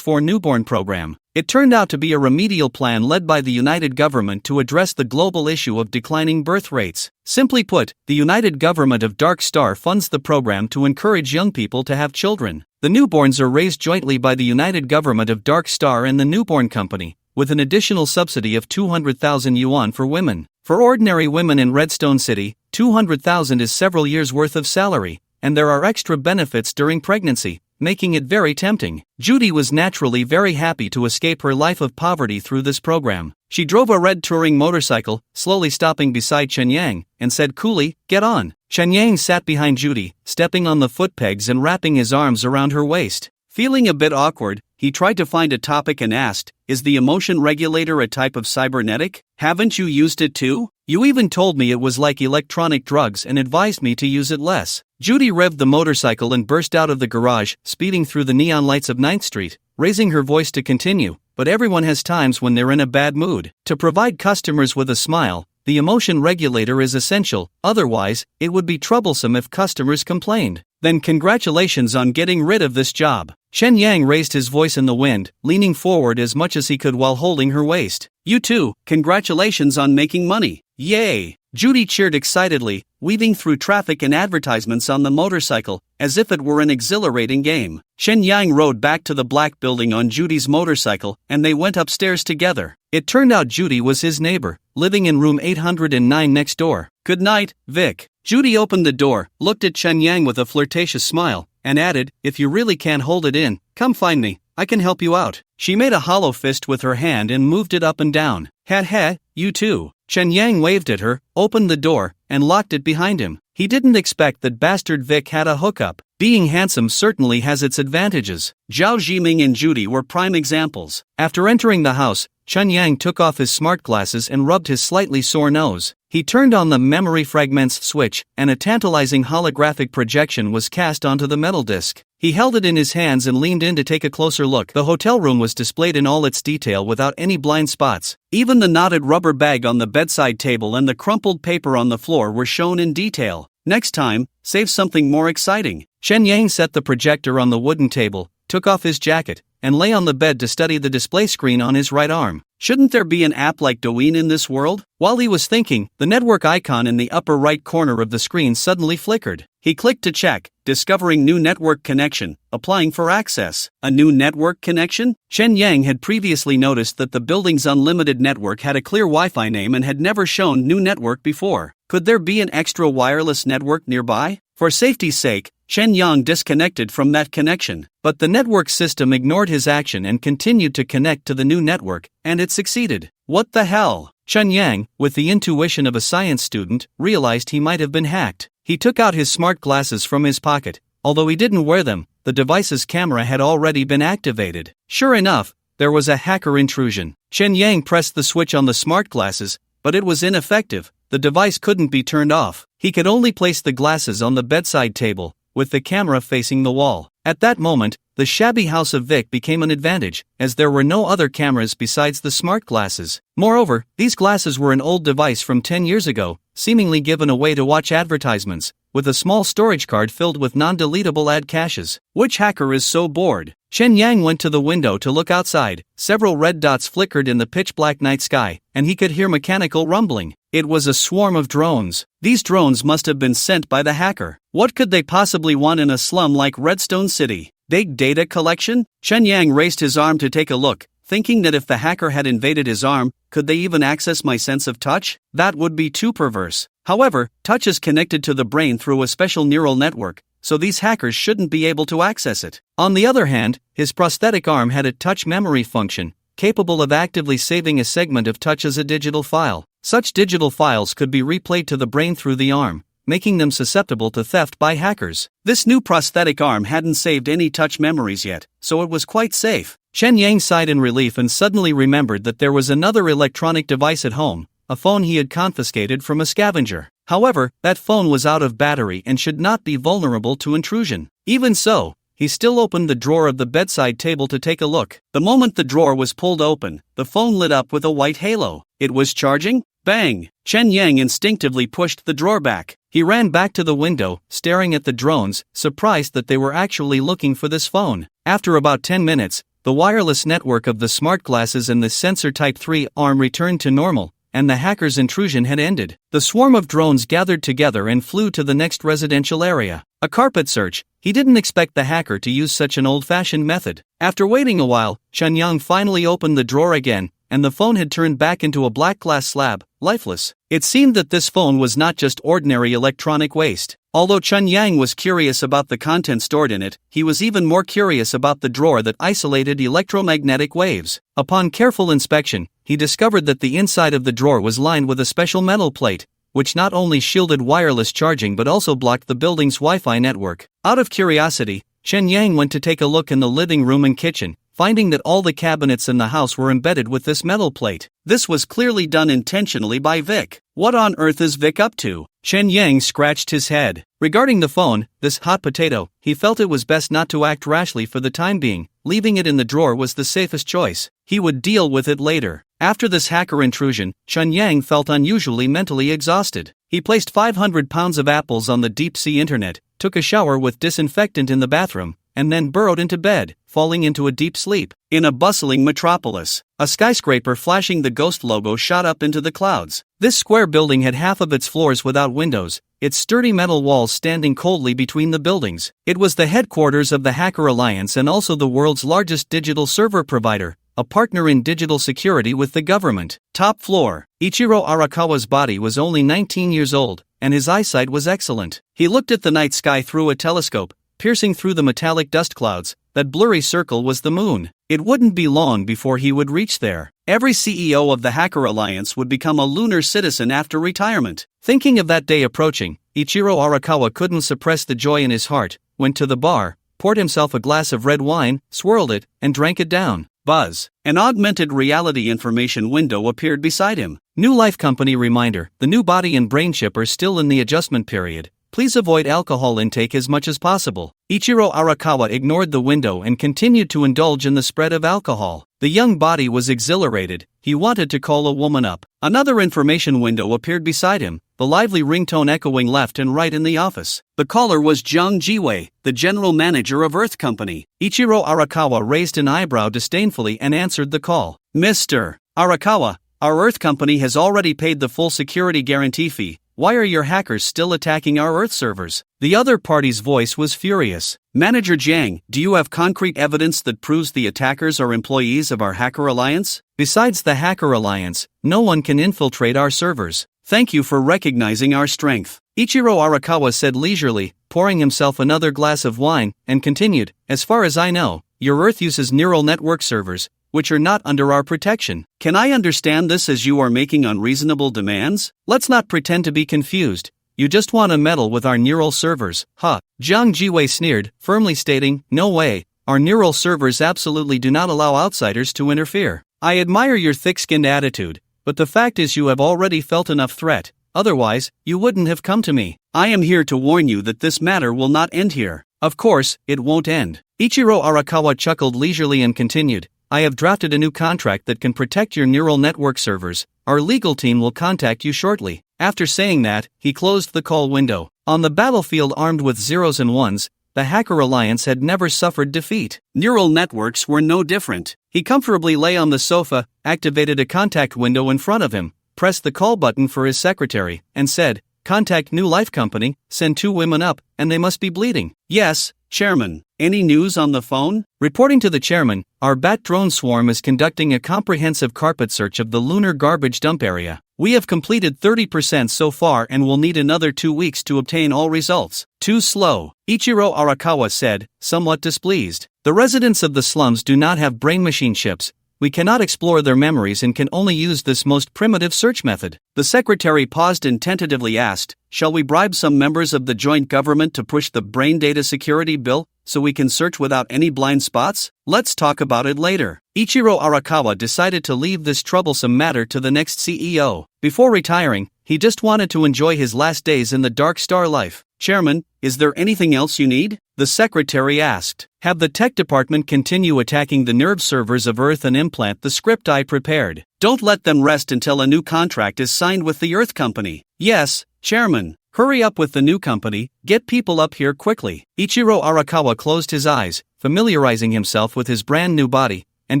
for newborn program. It turned out to be a remedial plan led by the United Government to address the global issue of declining birth rates. Simply put, the United Government of Dark Star funds the program to encourage young people to have children. The newborns are raised jointly by the United Government of Dark Star and the Newborn Company, with an additional subsidy of 200,000 yuan for women. For ordinary women in Redstone City, 200,000 is several years' worth of salary, and there are extra benefits during pregnancy, making it very tempting. Judy was naturally very happy to escape her life of poverty through this program. She drove a red touring motorcycle, slowly stopping beside Chen Yang, and said coolly, "Get on." Chen Yang sat behind Judy, stepping on the foot pegs and wrapping his arms around her waist. Feeling a bit awkward, he tried to find a topic and asked, "Is the emotion regulator a type of cybernetic? Haven't you used it too? You even told me it was like electronic drugs and advised me to use it less." Judy revved the motorcycle and burst out of the garage, speeding through the neon lights of 9th Street, raising her voice to continue, "But everyone has times when they're in a bad mood. To provide customers with a smile, the emotion regulator is essential, otherwise, it would be troublesome if customers complained. Then congratulations on getting rid of this job." Chen Yang raised his voice in the wind, leaning forward as much as he could while holding her waist. "You too, congratulations on making money. Yay!" Judy cheered excitedly, weaving through traffic and advertisements on the motorcycle, as if it were an exhilarating game. Chen Yang rode back to the black building on Judy's motorcycle, and they went upstairs together. It turned out Judy was his neighbor, living in room 809 next door. "Good night, Vic." Judy opened the door, looked at Chen Yang with a flirtatious smile, and added, "If you really can't hold it in, come find me, I can help you out." She made a hollow fist with her hand and moved it up and down. "Ha, you too." Chen Yang waved at her, opened the door, and locked it behind him. He didn't expect that bastard Vic had a hookup. Being handsome certainly has its advantages. Zhao Zhiming and Judy were prime examples. After entering the house, Chen Yang took off his smart glasses and rubbed his slightly sore nose. He turned on the memory fragments switch, and a tantalizing holographic projection was cast onto the metal disc. He held it in his hands and leaned in to take a closer look. The hotel room was displayed in all its detail without any blind spots. Even the knotted rubber bag on the bedside table and the crumpled paper on the floor were shown in detail. Next time, save something more exciting. Chen Yang set the projector on the wooden table, took off his jacket, and lay on the bed to study the display screen on his right arm. Shouldn't there be an app like Douyin in this world? While he was thinking, the network icon in the upper right corner of the screen suddenly flickered. He clicked to check, discovering new network connection, applying for access. A new network connection? Chen Yang had previously noticed that the building's unlimited network had a clear Wi-Fi name and had never shown new network before. Could there be an extra wireless network nearby? For safety's sake, Chen Yang disconnected from that connection, but the network system ignored his action and continued to connect to the new network, and it succeeded. What the hell? Chen Yang, with the intuition of a science student, realized he might have been hacked. He took out his smart glasses from his pocket. Although he didn't wear them, the device's camera had already been activated. Sure enough, there was a hacker intrusion. Chen Yang pressed the switch on the smart glasses, but it was ineffective. The device couldn't be turned off. He could only place the glasses on the bedside table, with the camera facing the wall. At that moment, the shabby house of Vic became an advantage, as there were no other cameras besides the smart glasses. Moreover, these glasses were an old device from 10 years ago, seemingly given away to watch advertisements, with a small storage card filled with non-deletable ad caches. Which hacker is so bored? Chen Yang went to the window to look outside. Several red dots flickered in the pitch-black night sky, and he could hear mechanical rumbling. It was a swarm of drones. These drones must have been sent by the hacker. What could they possibly want in a slum like Redstone City? Big data collection? Chen Yang raised his arm to take a look, thinking that if the hacker had invaded his arm, could they even access my sense of touch? That would be too perverse. However, touch is connected to the brain through a special neural network, so these hackers shouldn't be able to access it. On the other hand, his prosthetic arm had a touch memory function, capable of actively saving a segment of touch as a digital file. Such digital files could be replayed to the brain through the arm, making them susceptible to theft by hackers. This new prosthetic arm hadn't saved any touch memories yet, so it was quite safe. Chen Yang sighed in relief and suddenly remembered that there was another electronic device at home, a phone he had confiscated from a scavenger. However, that phone was out of battery and should not be vulnerable to intrusion. Even so, he still opened the drawer of the bedside table to take a look. The moment the drawer was pulled open, the phone lit up with a white halo. It was charging? Bang! Chen Yang instinctively pushed the drawer back. He ran back to the window, staring at the drones, surprised that they were actually looking for this phone. After about 10 minutes, the wireless network of the smart glasses and the sensor Type 3 arm returned to normal, and the hacker's intrusion had ended. The swarm of drones gathered together and flew to the next residential area. A carpet search. He didn't expect the hacker to use such an old-fashioned method. After waiting a while, Chen Yang finally opened the drawer again, and the phone had turned back into a black glass slab, lifeless. It seemed that this phone was not just ordinary electronic waste. Although Chen Yang was curious about the content stored in it, he was even more curious about the drawer that isolated electromagnetic waves. Upon careful inspection, he discovered that the inside of the drawer was lined with a special metal plate, which not only shielded wireless charging but also blocked the building's Wi-Fi network. Out of curiosity, Chen Yang went to take a look in the living room and kitchen, finding that all the cabinets in the house were embedded with this metal plate. This was clearly done intentionally by Vic. What on earth is Vic up to? Chen Yang scratched his head. Regarding the phone, this hot potato, he felt it was best not to act rashly for the time being. Leaving it in the drawer was the safest choice. He would deal with it later. After this hacker intrusion, Chen Yang felt unusually mentally exhausted. He placed 500 pounds of apples on the deep-sea internet, took a shower with disinfectant in the bathroom, and then burrowed into bed, falling into a deep sleep. In a bustling metropolis, a skyscraper flashing the ghost logo shot up into the clouds. This square building had half of its floors without windows, its sturdy metal walls standing coldly between the buildings. It was the headquarters of the Hacker Alliance and also the world's largest digital server provider, a partner in digital security with the government. Top floor. Ichiro Arakawa's body was only 19 years old, and his eyesight was excellent. He looked at the night sky through a telescope, piercing through the metallic dust clouds. That blurry circle was the moon. It wouldn't be long before he would reach there. Every CEO of the Hacker Alliance would become a lunar citizen after retirement. Thinking of that day approaching, Ichiro Arakawa couldn't suppress the joy in his heart, went to the bar, poured himself a glass of red wine, swirled it, and drank it down. Buzz. An augmented reality information window appeared beside him. New Life Company reminder: the new body and brain chip are still in the adjustment period. Please avoid alcohol intake as much as possible. Ichiro Arakawa ignored the window and continued to indulge in the spread of alcohol. The young body was exhilarated. He wanted to call a woman up. Another information window appeared beside him, the lively ringtone echoing left and right in the office. The caller was Jiang Jiwei, the general manager of Earth Company. Ichiro Arakawa raised an eyebrow disdainfully and answered the call. Mr. Arakawa, our Earth Company has already paid the full security guarantee fee. Why are your hackers still attacking our Earth servers? The other party's voice was furious. Manager Jiang, do you have concrete evidence that proves the attackers are employees of our Hacker Alliance? Besides the Hacker Alliance, no one can infiltrate our servers. Thank you for recognizing our strength. Ichiro Arakawa said leisurely, pouring himself another glass of wine, and continued, as far as I know, your Earth uses neural network servers, which are not under our protection. Can I understand this as you are making unreasonable demands? Let's not pretend to be confused. You just want to meddle with our neural servers, huh? Jiang Jiwei sneered, firmly stating, no way, our neural servers absolutely do not allow outsiders to interfere. I admire your thick-skinned attitude, but the fact is you have already felt enough threat, otherwise, you wouldn't have come to me. I am here to warn you that this matter will not end here. Of course, it won't end. Ichiro Arakawa chuckled leisurely and continued, I have drafted a new contract that can protect your neural network servers. Our legal team will contact you shortly. After saying that, he closed the call window. On the battlefield armed with zeros and ones, the Hacker Alliance had never suffered defeat. Neural networks were no different. He comfortably lay on the sofa, activated a contact window in front of him, pressed the call button for his secretary, and said, Contact New Life Company, send 2 women up, and they must be bleeding. Yes, Chairman. Any news on the phone? Reporting to the chairman, our bat drone swarm is conducting a comprehensive carpet search of the lunar garbage dump area. We have completed 30% so far and will need another 2 weeks to obtain all results. Too slow, Ichiro Arakawa said, somewhat displeased. The residents of the slums do not have brain machine chips. We cannot explore their memories and can only use this most primitive search method. The secretary paused and tentatively asked, shall we bribe some members of the joint government to push the brain data security bill, so we can search without any blind spots? Let's talk about it later. Ichiro Arakawa decided to leave this troublesome matter to the next CEO. Before retiring, he just wanted to enjoy his last days in the Dark Star life. Chairman, is there anything else you need? The secretary asked. Have the tech department continue attacking the nerve servers of Earth and implant the script I prepared. Don't let them rest until a new contract is signed with the Earth company. Yes, Chairman. Hurry up with the new company, get people up here quickly. Ichiro Arakawa closed his eyes, familiarizing himself with his brand new body, and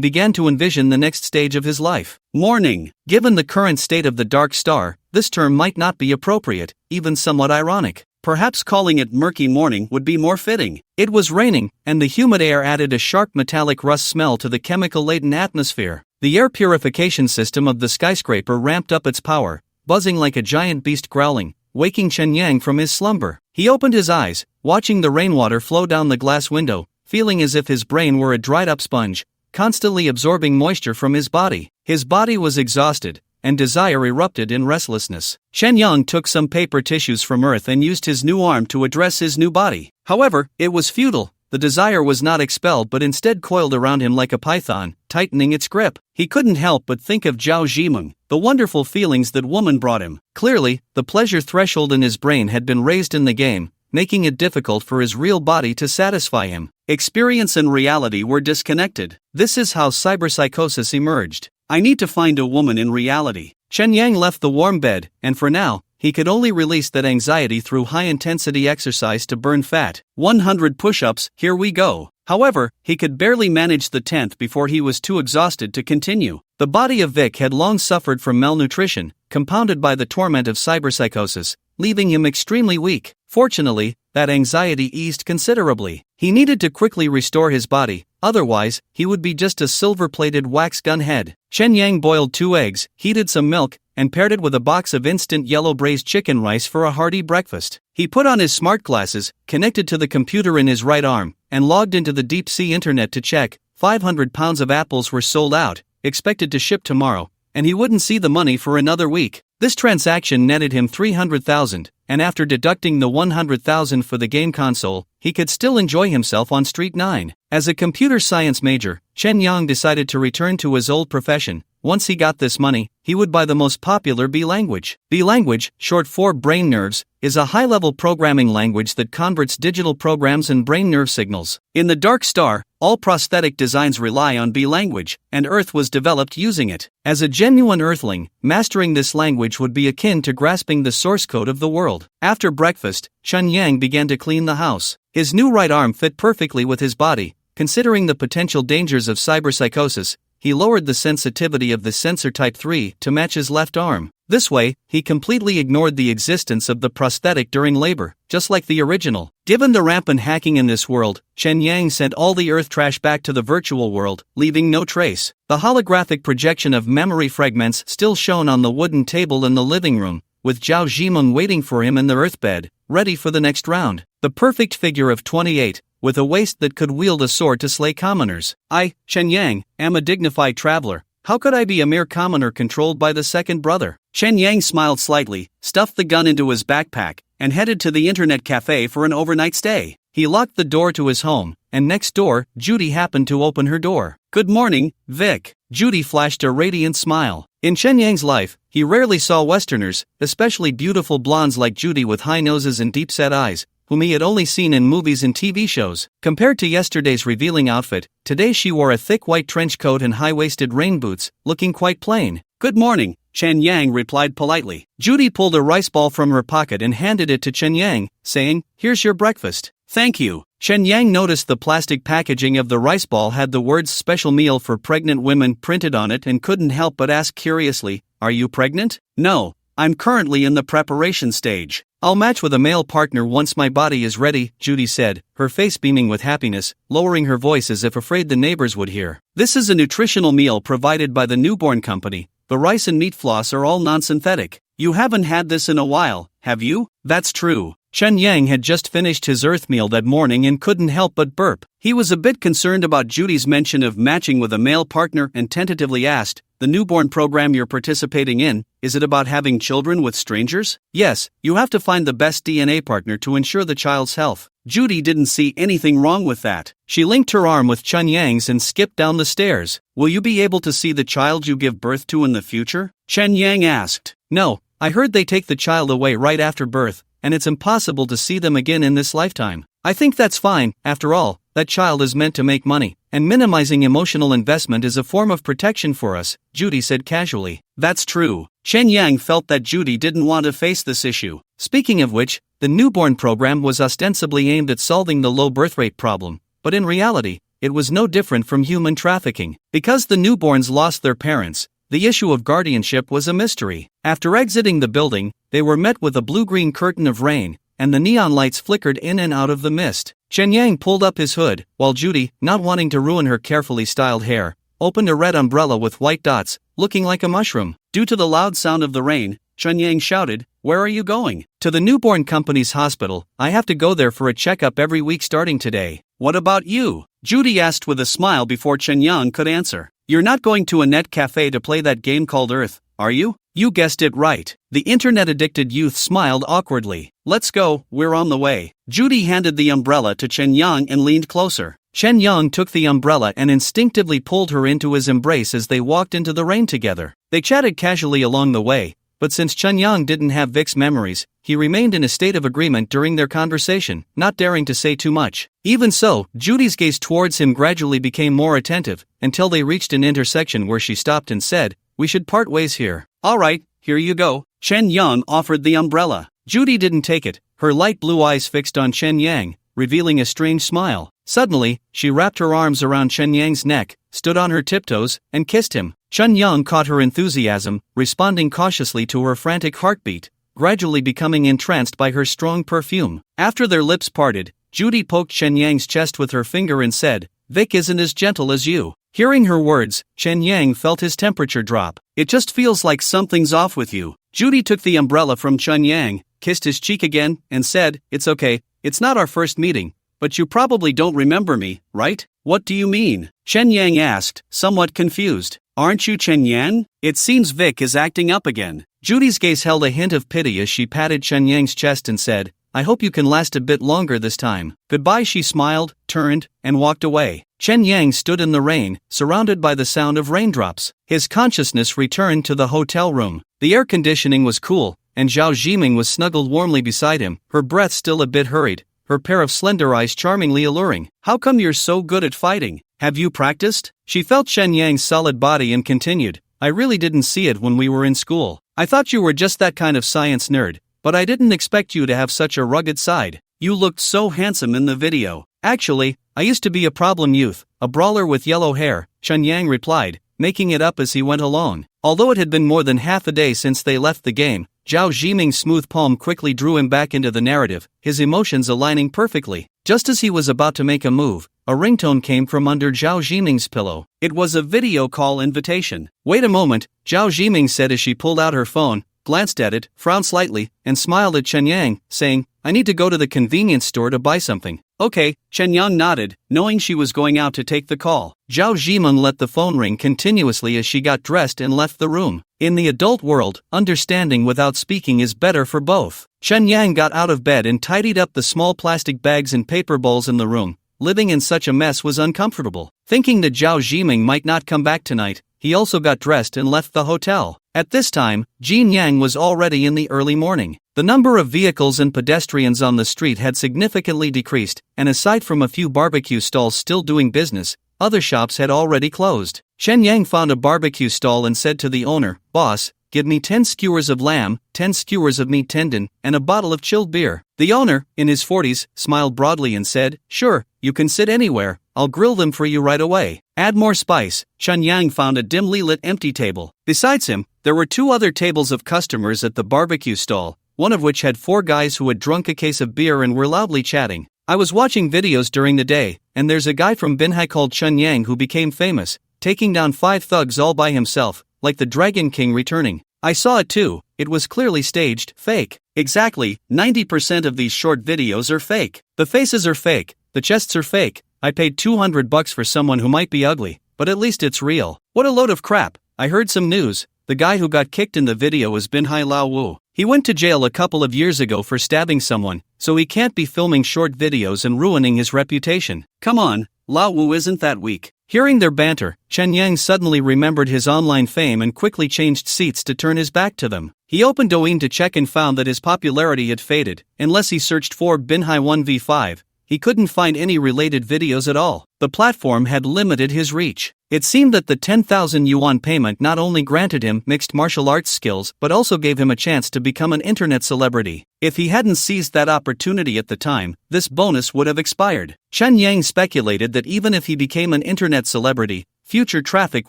began to envision the next stage of his life. Morning. Given the current state of the Dark Star, this term might not be appropriate, even somewhat ironic. Perhaps calling it murky morning would be more fitting. It was raining, and the humid air added a sharp metallic rust smell to the chemical-laden atmosphere. The air purification system of the skyscraper ramped up its power, buzzing like a giant beast growling, waking Chen Yang from his slumber. He opened his eyes, watching the rainwater flow down the glass window, feeling as if his brain were a dried-up sponge, constantly absorbing moisture from his body. His body was exhausted, and desire erupted in restlessness. Chen Yang took some paper tissues from Earth and used his new arm to address his new body. However, it was futile. The desire was not expelled but instead coiled around him like a python, tightening its grip. He couldn't help but think of Zhao Zhimeng, the wonderful feelings that woman brought him. Clearly, the pleasure threshold in his brain had been raised in the game, making it difficult for his real body to satisfy him. Experience and reality were disconnected. This is how cyberpsychosis emerged. I need to find a woman in reality. Chen Yang left the warm bed, and for now, he could only release that anxiety through high-intensity exercise to burn fat. 100 push-ups, here we go. However, he could barely manage the 10th before he was too exhausted to continue. The body of Vic had long suffered from malnutrition, compounded by the torment of cyberpsychosis, leaving him extremely weak. Fortunately, that anxiety eased considerably. He needed to quickly restore his body, otherwise, he would be just a silver-plated wax gun head. Chen Yang boiled 2 eggs, heated some milk, and paired it with a box of instant yellow braised chicken rice for a hearty breakfast. He put on his smart glasses, connected to the computer in his right arm, and logged into the deep-sea internet to check. 500 pounds of apples were sold out, expected to ship tomorrow, and he wouldn't see the money for another week. This transaction netted him 300,000, and after deducting the 100,000 for the game console, he could still enjoy himself on Street 9. As a computer science major, Chen Yang decided to return to his old profession. Once he got this money, he would buy the most popular B language. B language, short for brain nerves, is a high-level programming language that converts digital programs and brain nerve signals. In the Dark Star, all prosthetic designs rely on B language, and Earth was developed using it. As a genuine Earthling, mastering this language would be akin to grasping the source code of the world. After breakfast, Chen Yang began to clean the house. His new right arm fit perfectly with his body. Considering the potential dangers of cyberpsychosis, he lowered the sensitivity of the sensor Type 3 to match his left arm. This way, he completely ignored the existence of the prosthetic during labor, just like the original. Given the rampant hacking in this world, Chen Yang sent all the Earth trash back to the virtual world, leaving no trace. The holographic projection of memory fragments still shone on the wooden table in the living room, with Zhao Zhimeng waiting for him in the Earth bed, ready for the next round. The perfect figure of 28, with a waist that could wield a sword to slay commoners. I, Chen Yang, am a dignified traveler. How could I be a mere commoner controlled by the second brother? Chen Yang smiled slightly, stuffed the gun into his backpack, and headed to the internet cafe for an overnight stay. He locked the door to his home, and next door, Judy happened to open her door. Good morning, Vic. Judy flashed a radiant smile. In Chen Yang's life, he rarely saw Westerners, especially beautiful blondes like Judy with high noses and deep-set eyes, whom he had only seen in movies and TV shows. Compared to yesterday's revealing outfit, today she wore a thick white trench coat and high-waisted rain boots, looking quite plain. Good morning, Chen Yang replied politely. Judy pulled a rice ball from her pocket and handed it to Chen Yang, saying, "Here's your breakfast." Thank you. Chen Yang noticed the plastic packaging of the rice ball had the words "special meal for pregnant women" printed on it and couldn't help but ask curiously, "Are you pregnant?" "No, I'm currently in the preparation stage. I'll match with a male partner once my body is ready," Judy said, her face beaming with happiness, lowering her voice as if afraid the neighbors would hear. This is a nutritional meal provided by the newborn company, The rice and meat floss are all non-synthetic. You haven't had this in a while, have you? That's true. Chen Yang had just finished his earth meal that morning and couldn't help but burp. He was a bit concerned about Judy's mention of matching with a male partner and tentatively asked, "The newborn program you're participating in, is it about having children with strangers?" "Yes, you have to find the best DNA partner to ensure the child's health." Judy didn't see anything wrong with that. She linked her arm with Chen Yang's and skipped down the stairs. "Will you be able to see the child you give birth to in the future?" Chen Yang asked. "No, I heard they take the child away right after birth, and it's impossible to see them again in this lifetime. I think that's fine. After all, that child is meant to make money, and minimizing emotional investment is a form of protection for us," Judy said casually. That's true. Chen Yang felt that Judy didn't want to face this issue. Speaking of which, the newborn program was ostensibly aimed at solving the low birth rate problem, but in reality, it was no different from human trafficking. Because the newborns lost their parents, the issue of guardianship was a mystery. After exiting the building, they were met with a blue-green curtain of rain, and the neon lights flickered in and out of the mist. Chen Yang pulled up his hood, while Judy, not wanting to ruin her carefully styled hair, opened a red umbrella with white dots, looking like a mushroom. Due to the loud sound of the rain, Chen Yang shouted, "Where are you going?" "To the newborn company's hospital. I have to go there for a checkup every week starting today." "What about you?" Judy asked with a smile before Chen Yang could answer. "You're not going to a net cafe to play that game called Earth, are you?" "You guessed it right." The internet-addicted youth smiled awkwardly. "Let's go, we're on the way." Judy handed the umbrella to Chen Yang and leaned closer. Chen Yang took the umbrella and instinctively pulled her into his embrace as they walked into the rain together. They chatted casually along the way, but since Chen Yang didn't have Vic's memories, he remained in a state of agreement during their conversation, not daring to say too much. Even so, Judy's gaze towards him gradually became more attentive, until they reached an intersection where she stopped and said, "We should part ways here." "All right, here you go." Chen Yang offered the umbrella. Judy didn't take it, her light blue eyes fixed on Chen Yang, revealing a strange smile. Suddenly, she wrapped her arms around Chen Yang's neck, stood on her tiptoes, and kissed him. Chen Yang caught her enthusiasm, responding cautiously to her frantic heartbeat, gradually becoming entranced by her strong perfume. After their lips parted, Judy poked Chen Yang's chest with her finger and said, "Vic isn't as gentle as you." Hearing her words, Chen Yang felt his temperature drop. "It just feels like something's off with you." Judy took the umbrella from Chen Yang, kissed his cheek again, and said, "It's okay, it's not our first meeting, but you probably don't remember me, right?" "What do you mean?" Chen Yang asked, somewhat confused. "Aren't you Chen Yang? It seems Vic is acting up again." Judy's gaze held a hint of pity as she patted Chen Yang's chest and said, "I hope you can last a bit longer this time." "Goodbye," she smiled, turned, and walked away. Chen Yang stood in the rain, surrounded by the sound of raindrops. His consciousness returned to the hotel room. The air conditioning was cool, and Zhao Zhiming was snuggled warmly beside him, her breath still a bit hurried, her pair of slender eyes charmingly alluring. "How come you're so good at fighting? Have you practiced?" She felt Chen Yang's solid body and continued, "I really didn't see it when we were in school. I thought you were just that kind of science nerd, but I didn't expect you to have such a rugged side. You looked so handsome in the video." "Actually, I used to be a problem youth, a brawler with yellow hair," Chen Yang replied, making it up as he went along. Although it had been more than half a day since they left the game, Zhao Zhiming's smooth palm quickly drew him back into the narrative, his emotions aligning perfectly. Just as he was about to make a move, a ringtone came from under Zhao Zhiming's pillow. It was a video call invitation. "Wait a moment," Zhao Zhiming said as she pulled out her phone, glanced at it, frowned slightly, and smiled at Chen Yang, saying, "I need to go to the convenience store to buy something." "Okay," Chen Yang nodded, knowing she was going out to take the call. Zhao Zhiming let the phone ring continuously as she got dressed and left the room. In the adult world, understanding without speaking is better for both. Chen Yang got out of bed and tidied up the small plastic bags and paper bowls in the room. Living in such a mess was uncomfortable. Thinking that Zhao Zhiming might not come back tonight, he also got dressed and left the hotel. At this time, Jin Yang was already in the early morning. The number of vehicles and pedestrians on the street had significantly decreased, and aside from a few barbecue stalls still doing business, other shops had already closed. Chen Yang found a barbecue stall and said to the owner, "Boss, give me 10 skewers of lamb, 10 skewers of meat tendon, and a bottle of chilled beer." The owner, in his 40s, smiled broadly and said, "Sure, you can sit anywhere, I'll grill them for you right away. Add more spice." Chen Yang found a dimly lit empty table. Besides him, there were 2 other tables of customers at the barbecue stall, one of which had 4 guys who had drunk a case of beer and were loudly chatting. "I was watching videos during the day, and there's a guy from Binhai called Chen Yang who became famous, taking down 5 thugs all by himself, like the Dragon King returning. I saw it too, it was clearly staged, fake. Exactly, 90% of these short videos are fake. The faces are fake, the chests are fake. I paid $200 for someone who might be ugly, but at least it's real. What a load of crap. I heard some news. The guy who got kicked in the video is Binhai Lao Wu. He went to jail a couple of years ago for stabbing someone, so he can't be filming short videos and ruining his reputation. Come on, Lao Wu isn't that weak. Hearing their banter, Chen Yang suddenly remembered his online fame and quickly changed seats to turn his back to them. He opened Douyin to check and found that his popularity had faded. Unless he searched for Binhai 1v5, he couldn't find any related videos at all. The platform had limited his reach. It seemed that the 10,000 yuan payment not only granted him mixed martial arts skills but also gave him a chance to become an internet celebrity. If he hadn't seized that opportunity at the time, this bonus would have expired. Chen Yang speculated that even if he became an internet celebrity, future traffic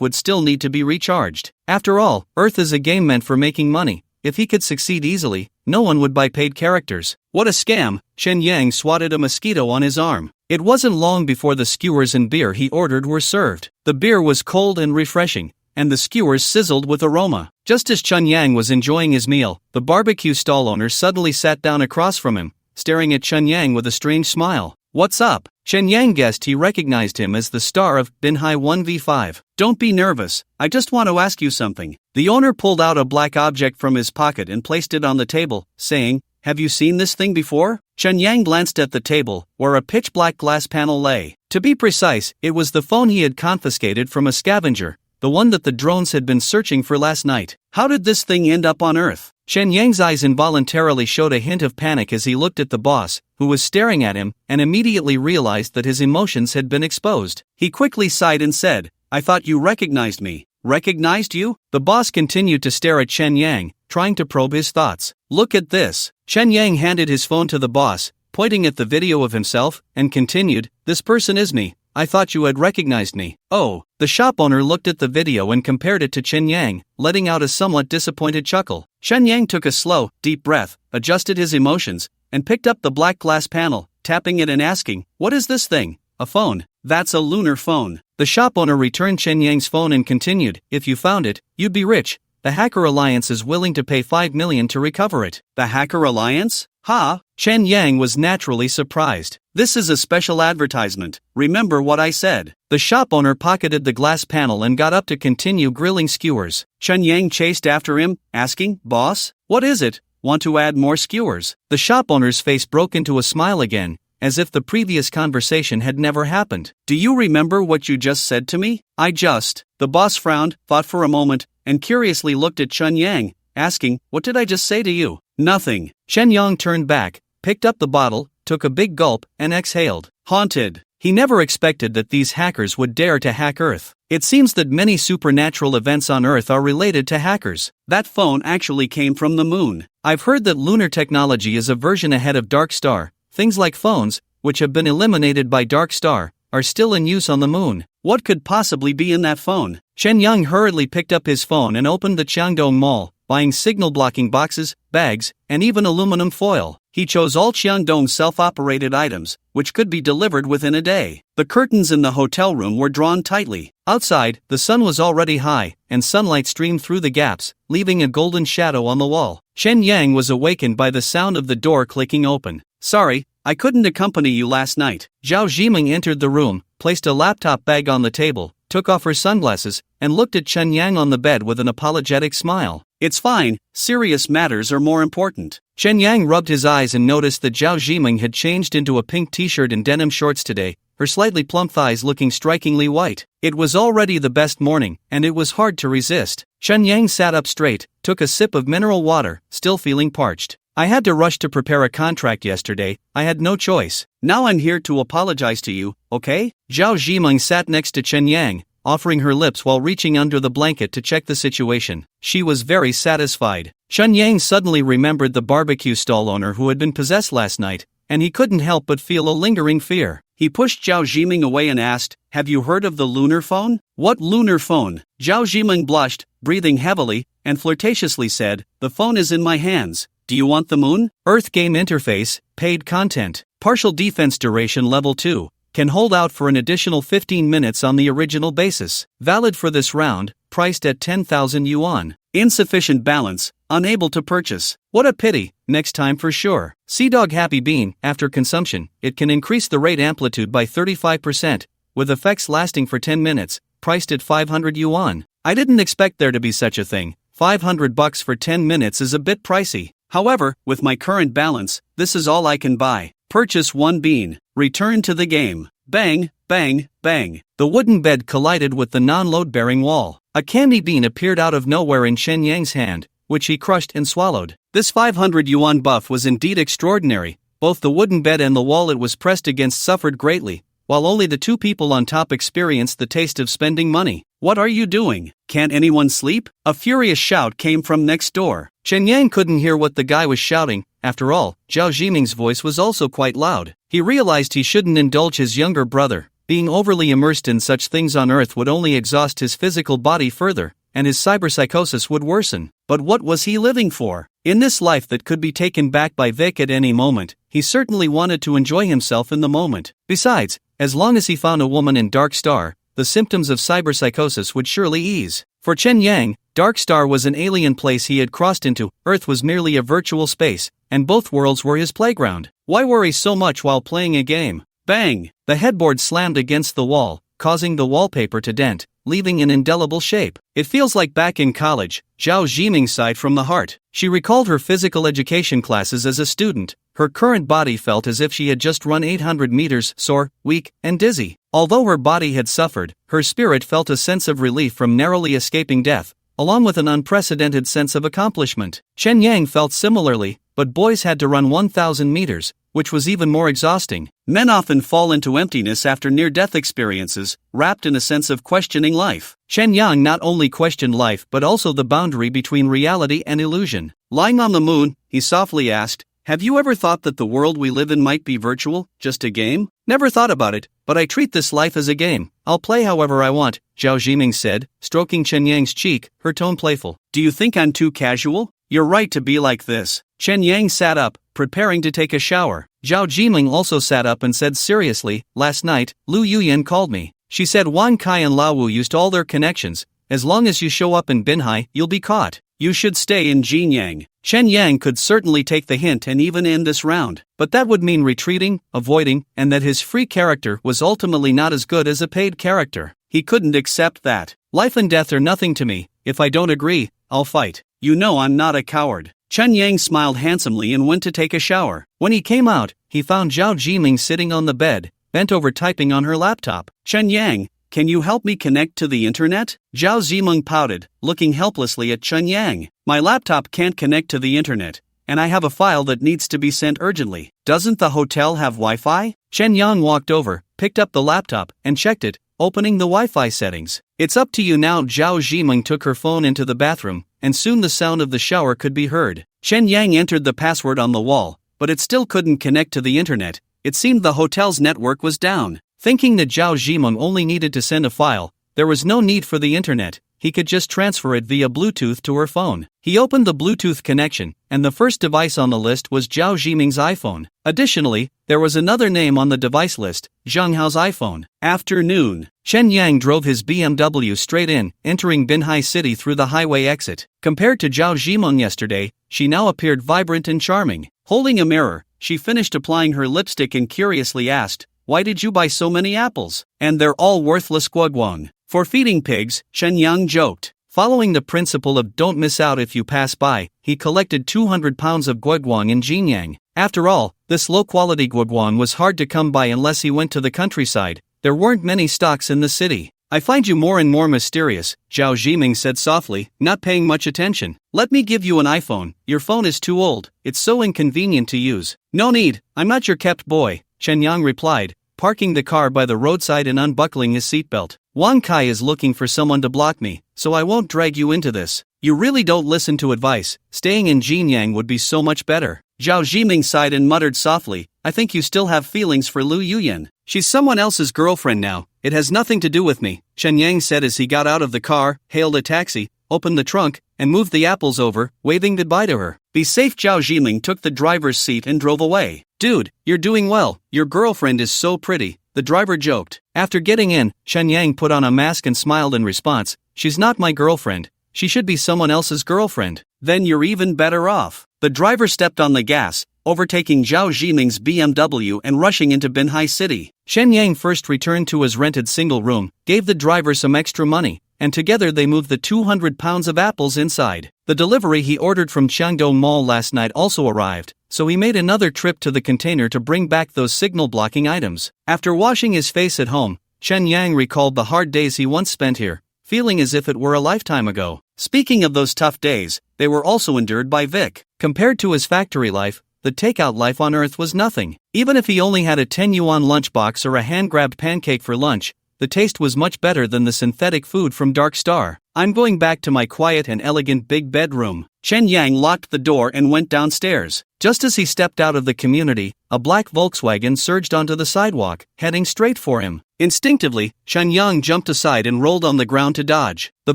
would still need to be recharged. After all, Earth is a game meant for making money. If he could succeed easily, no one would buy paid characters. What a scam! Chen Yang swatted a mosquito on his arm. It wasn't long before the skewers and beer he ordered were served. The beer was cold and refreshing, and the skewers sizzled with aroma. Just as Chen Yang was enjoying his meal, the barbecue stall owner suddenly sat down across from him, staring at Chen Yang with a strange smile. What's up? Chen Yang guessed he recognized him as the star of Binhai 1v5. Don't be nervous, I just want to ask you something. The owner pulled out a black object from his pocket and placed it on the table, saying, have you seen this thing before? Chen Yang glanced at the table, where a pitch-black glass panel lay. To be precise, it was the phone he had confiscated from a scavenger, the one that the drones had been searching for last night. How did this thing end up on Earth? Chen Yang's eyes involuntarily showed a hint of panic as he looked at the boss, who was staring at him, and immediately realized that his emotions had been exposed. He quickly sighed and said, I thought you recognized me. Recognized you? The boss continued to stare at Chen Yang, trying to probe his thoughts. Look at this. Chen Yang handed his phone to the boss, pointing at the video of himself, and continued, this person is me. I thought you had recognized me. Oh, the shop owner looked at the video and compared it to Chen Yang, letting out a somewhat disappointed chuckle. Chen Yang took a slow, deep breath, adjusted his emotions, and picked up the black glass panel, tapping it and asking, what is this thing? A phone. That's a lunar phone. The shop owner returned Chen Yang's phone and continued, if you found it, you'd be rich. The Hacker Alliance is willing to pay 5 million to recover it. The Hacker Alliance? Ha! Chen Yang was naturally surprised. This is a special advertisement. Remember what I said. The shop owner pocketed the glass panel and got up to continue grilling skewers. Chen Yang chased after him, asking, boss, what is it? Want to add more skewers? The shop owner's face broke into a smile again, as if the previous conversation had never happened. Do you remember what you just said to me? The boss frowned, thought for a moment, and curiously looked at Chen Yang, asking, what did I just say to you? Nothing. Chen Yang turned back, picked up the bottle, took a big gulp, and exhaled. Haunted. He never expected that these hackers would dare to hack Earth. It seems that many supernatural events on Earth are related to hackers. That phone actually came from the moon. I've heard that lunar technology is a version ahead of Dark Star. Things like phones, which have been eliminated by Dark Star, are still in use on the moon. What could possibly be in that phone? Chen Yang hurriedly picked up his phone and opened the Qiangdong Mall, buying signal-blocking boxes, bags, and even aluminum foil. He chose all Qiangdong self-operated items, which could be delivered within a day. The curtains in the hotel room were drawn tightly. Outside, the sun was already high, and sunlight streamed through the gaps, leaving a golden shadow on the wall. Chen Yang was awakened by the sound of the door clicking open. Sorry, I couldn't accompany you last night. Zhao Zhiming entered the room, placed a laptop bag on the table, took off her sunglasses, and looked at Chen Yang on the bed with an apologetic smile. It's fine, serious matters are more important. Chen Yang rubbed his eyes and noticed that Zhao Zhiming had changed into a pink t-shirt and denim shorts today, her slightly plump thighs looking strikingly white. It was already the best morning, and it was hard to resist. Chen Yang sat up straight, took a sip of mineral water, still feeling parched. I had to rush to prepare a contract yesterday, I had no choice. Now I'm here to apologize to you, okay? Zhao Zhiming sat next to Chen Yang, offering her lips while reaching under the blanket to check the situation. She was very satisfied. Chen Yang suddenly remembered the barbecue stall owner who had been possessed last night, and he couldn't help but feel a lingering fear. He pushed Zhao Zhiming away and asked, have you heard of the lunar phone? What lunar phone? Zhao Zhiming blushed, breathing heavily, and flirtatiously said, the phone is in my hands. Do you want the moon? Earth game interface, paid content, partial defense duration level 2, can hold out for an additional 15 minutes on the original basis. Valid for this round, priced at 10,000 yuan. Insufficient balance, unable to purchase. What a pity, next time for sure. Sea Dog Happy Bean, after consumption, it can increase the rate amplitude by 35%, with effects lasting for 10 minutes, priced at 500 yuan. I didn't expect there to be such a thing. $500 for 10 minutes is a bit pricey. However, with my current balance, this is all I can buy. Purchase 1 bean. Return to the game. Bang, bang, bang. The wooden bed collided with the non-load-bearing wall. A candy bean appeared out of nowhere in Chen Yang's hand, which he crushed and swallowed. This 500 yuan buff was indeed extraordinary. Both the wooden bed and the wall it was pressed against suffered greatly, while only the two people on top experienced the taste of spending money. What are you doing? Can't anyone sleep? A furious shout came from next door. Chen Yang couldn't hear what the guy was shouting. After all, Zhao Jiming's voice was also quite loud. He realized he shouldn't indulge his younger brother. Being overly immersed in such things on Earth would only exhaust his physical body further, and his cyberpsychosis would worsen. But what was he living for? In this life that could be taken back by Vic at any moment, he certainly wanted to enjoy himself in the moment. Besides, as long as he found a woman in Dark Star, the symptoms of cyberpsychosis would surely ease. For Chen Yang, Dark Star was an alien place he had crossed into. Earth was merely a virtual space, and both worlds were his playground. Why worry so much while playing a game? Bang! The headboard slammed against the wall, causing the wallpaper to dent, leaving an indelible shape. It feels like back in college. Zhao Jiming sighed from the heart. She recalled her physical education classes as a student. Her current body felt as if she had just run 800 meters, sore, weak, and dizzy. Although her body had suffered, her spirit felt a sense of relief from narrowly escaping death, along with an unprecedented sense of accomplishment. Chen Yang felt similarly, but boys had to run 1,000 meters, which was even more exhausting. Men often fall into emptiness after near-death experiences, wrapped in a sense of questioning life. Chen Yang not only questioned life but also the boundary between reality and illusion. Lying on the moon, he softly asked, "Have you ever thought that the world we live in might be virtual, just a game?" "Never thought about it, but I treat this life as a game. I'll play however I want," Zhao Jiming said, stroking Chen Yang's cheek, her tone playful. "Do you think I'm too casual? You're right to be like this." Chen Yang sat up, preparing to take a shower. Zhao Jiming also sat up and said seriously, "Last night, Lu Yuyan called me. She said Wang Kai and Lao Wu used all their connections. As long as you show up in Binhai, you'll be caught. You should stay in Jinyang." Chen Yang could certainly take the hint and even end this round, but that would mean retreating, avoiding, and that his free character was ultimately not as good as a paid character. He couldn't accept that. "Life and death are nothing to me. If I don't agree, I'll fight. You know I'm not a coward." Chen Yang smiled handsomely and went to take a shower. When he came out, he found Zhao Jiming sitting on the bed, bent over typing on her laptop. "Chen Yang, can you help me connect to the internet?" Zhao Zimeng pouted, looking helplessly at Chen Yang. "My laptop can't connect to the internet, and I have a file that needs to be sent urgently. Doesn't the hotel have Wi-Fi?" Chen Yang walked over, picked up the laptop, and checked it, opening the Wi-Fi settings. "It's up to you now." Zhao Zimeng took her phone into the bathroom, and soon the sound of the shower could be heard. Chen Yang entered the password on the wall, but it still couldn't connect to the internet. It seemed the hotel's network was down. Thinking that Zhao Zimeng only needed to send a file, there was no need for the internet. He could just transfer it via Bluetooth to her phone. He opened the Bluetooth connection, and the first device on the list was Zhao Jiming's iPhone. Additionally, there was another name on the device list, Zhang Hao's iPhone. Afternoon. Chen Yang drove his BMW straight in, entering Binhai City through the highway exit. Compared to Zhao Jimeng yesterday, she now appeared vibrant and charming. Holding a mirror, she finished applying her lipstick and curiously asked, "Why did you buy so many apples? And they're all worthless guoguang." "For feeding pigs," Chen Yang joked. Following the principle of don't miss out if you pass by, he collected 200 pounds of guoguang in Jinyang. After all, this low-quality guoguang was hard to come by unless he went to the countryside. There weren't many stocks in the city. "I find you more and more mysterious," Zhao Jiming said softly, not paying much attention. "Let me give you an iPhone. Your phone is too old. It's so inconvenient to use." "No need, I'm not your kept boy," Chen Yang replied, parking the car by the roadside and unbuckling his seatbelt. "Wang Kai is looking for someone to block me, so I won't drag you into this. You really don't listen to advice. Staying in Jinyang would be so much better." Zhao Jiming sighed and muttered softly, "I think you still have feelings for Lu Yuyan. She's someone else's girlfriend now. It has nothing to do with me," Chen Yang said as he got out of the car, hailed a taxi, opened the trunk, and moved the apples over, waving goodbye to her. "Be safe." Zhao Jiming took the driver's seat and drove away. "Dude, you're doing well. Your girlfriend is so pretty," the driver joked. After getting in, Chen Yang put on a mask and smiled in response, she's not my girlfriend. She should be someone else's girlfriend." "Then you're even better off." The driver stepped on the gas, overtaking Zhao Jiming's BMW and rushing into Binhai City. Shen Yang first returned to his rented single room, gave the driver some extra money, and together they moved the 200 pounds of apples inside. The delivery he ordered from Changdong Mall last night also arrived, so he made another trip to the container to bring back those signal-blocking items. After washing his face at home, Shen Yang recalled the hard days he once spent here, feeling as if it were a lifetime ago. Speaking of those tough days, they were also endured by Vic. Compared to his factory life, the takeout life on Earth was nothing. Even if he only had a 10 yuan lunchbox or a hand-grabbed pancake for lunch, the taste was much better than the synthetic food from Dark Star. "I'm going back to my quiet and elegant big bedroom." Chen Yang locked the door and went downstairs. Just as he stepped out of the community, a black Volkswagen surged onto the sidewalk, heading straight for him. Instinctively, Shen Yang jumped aside and rolled on the ground to dodge. The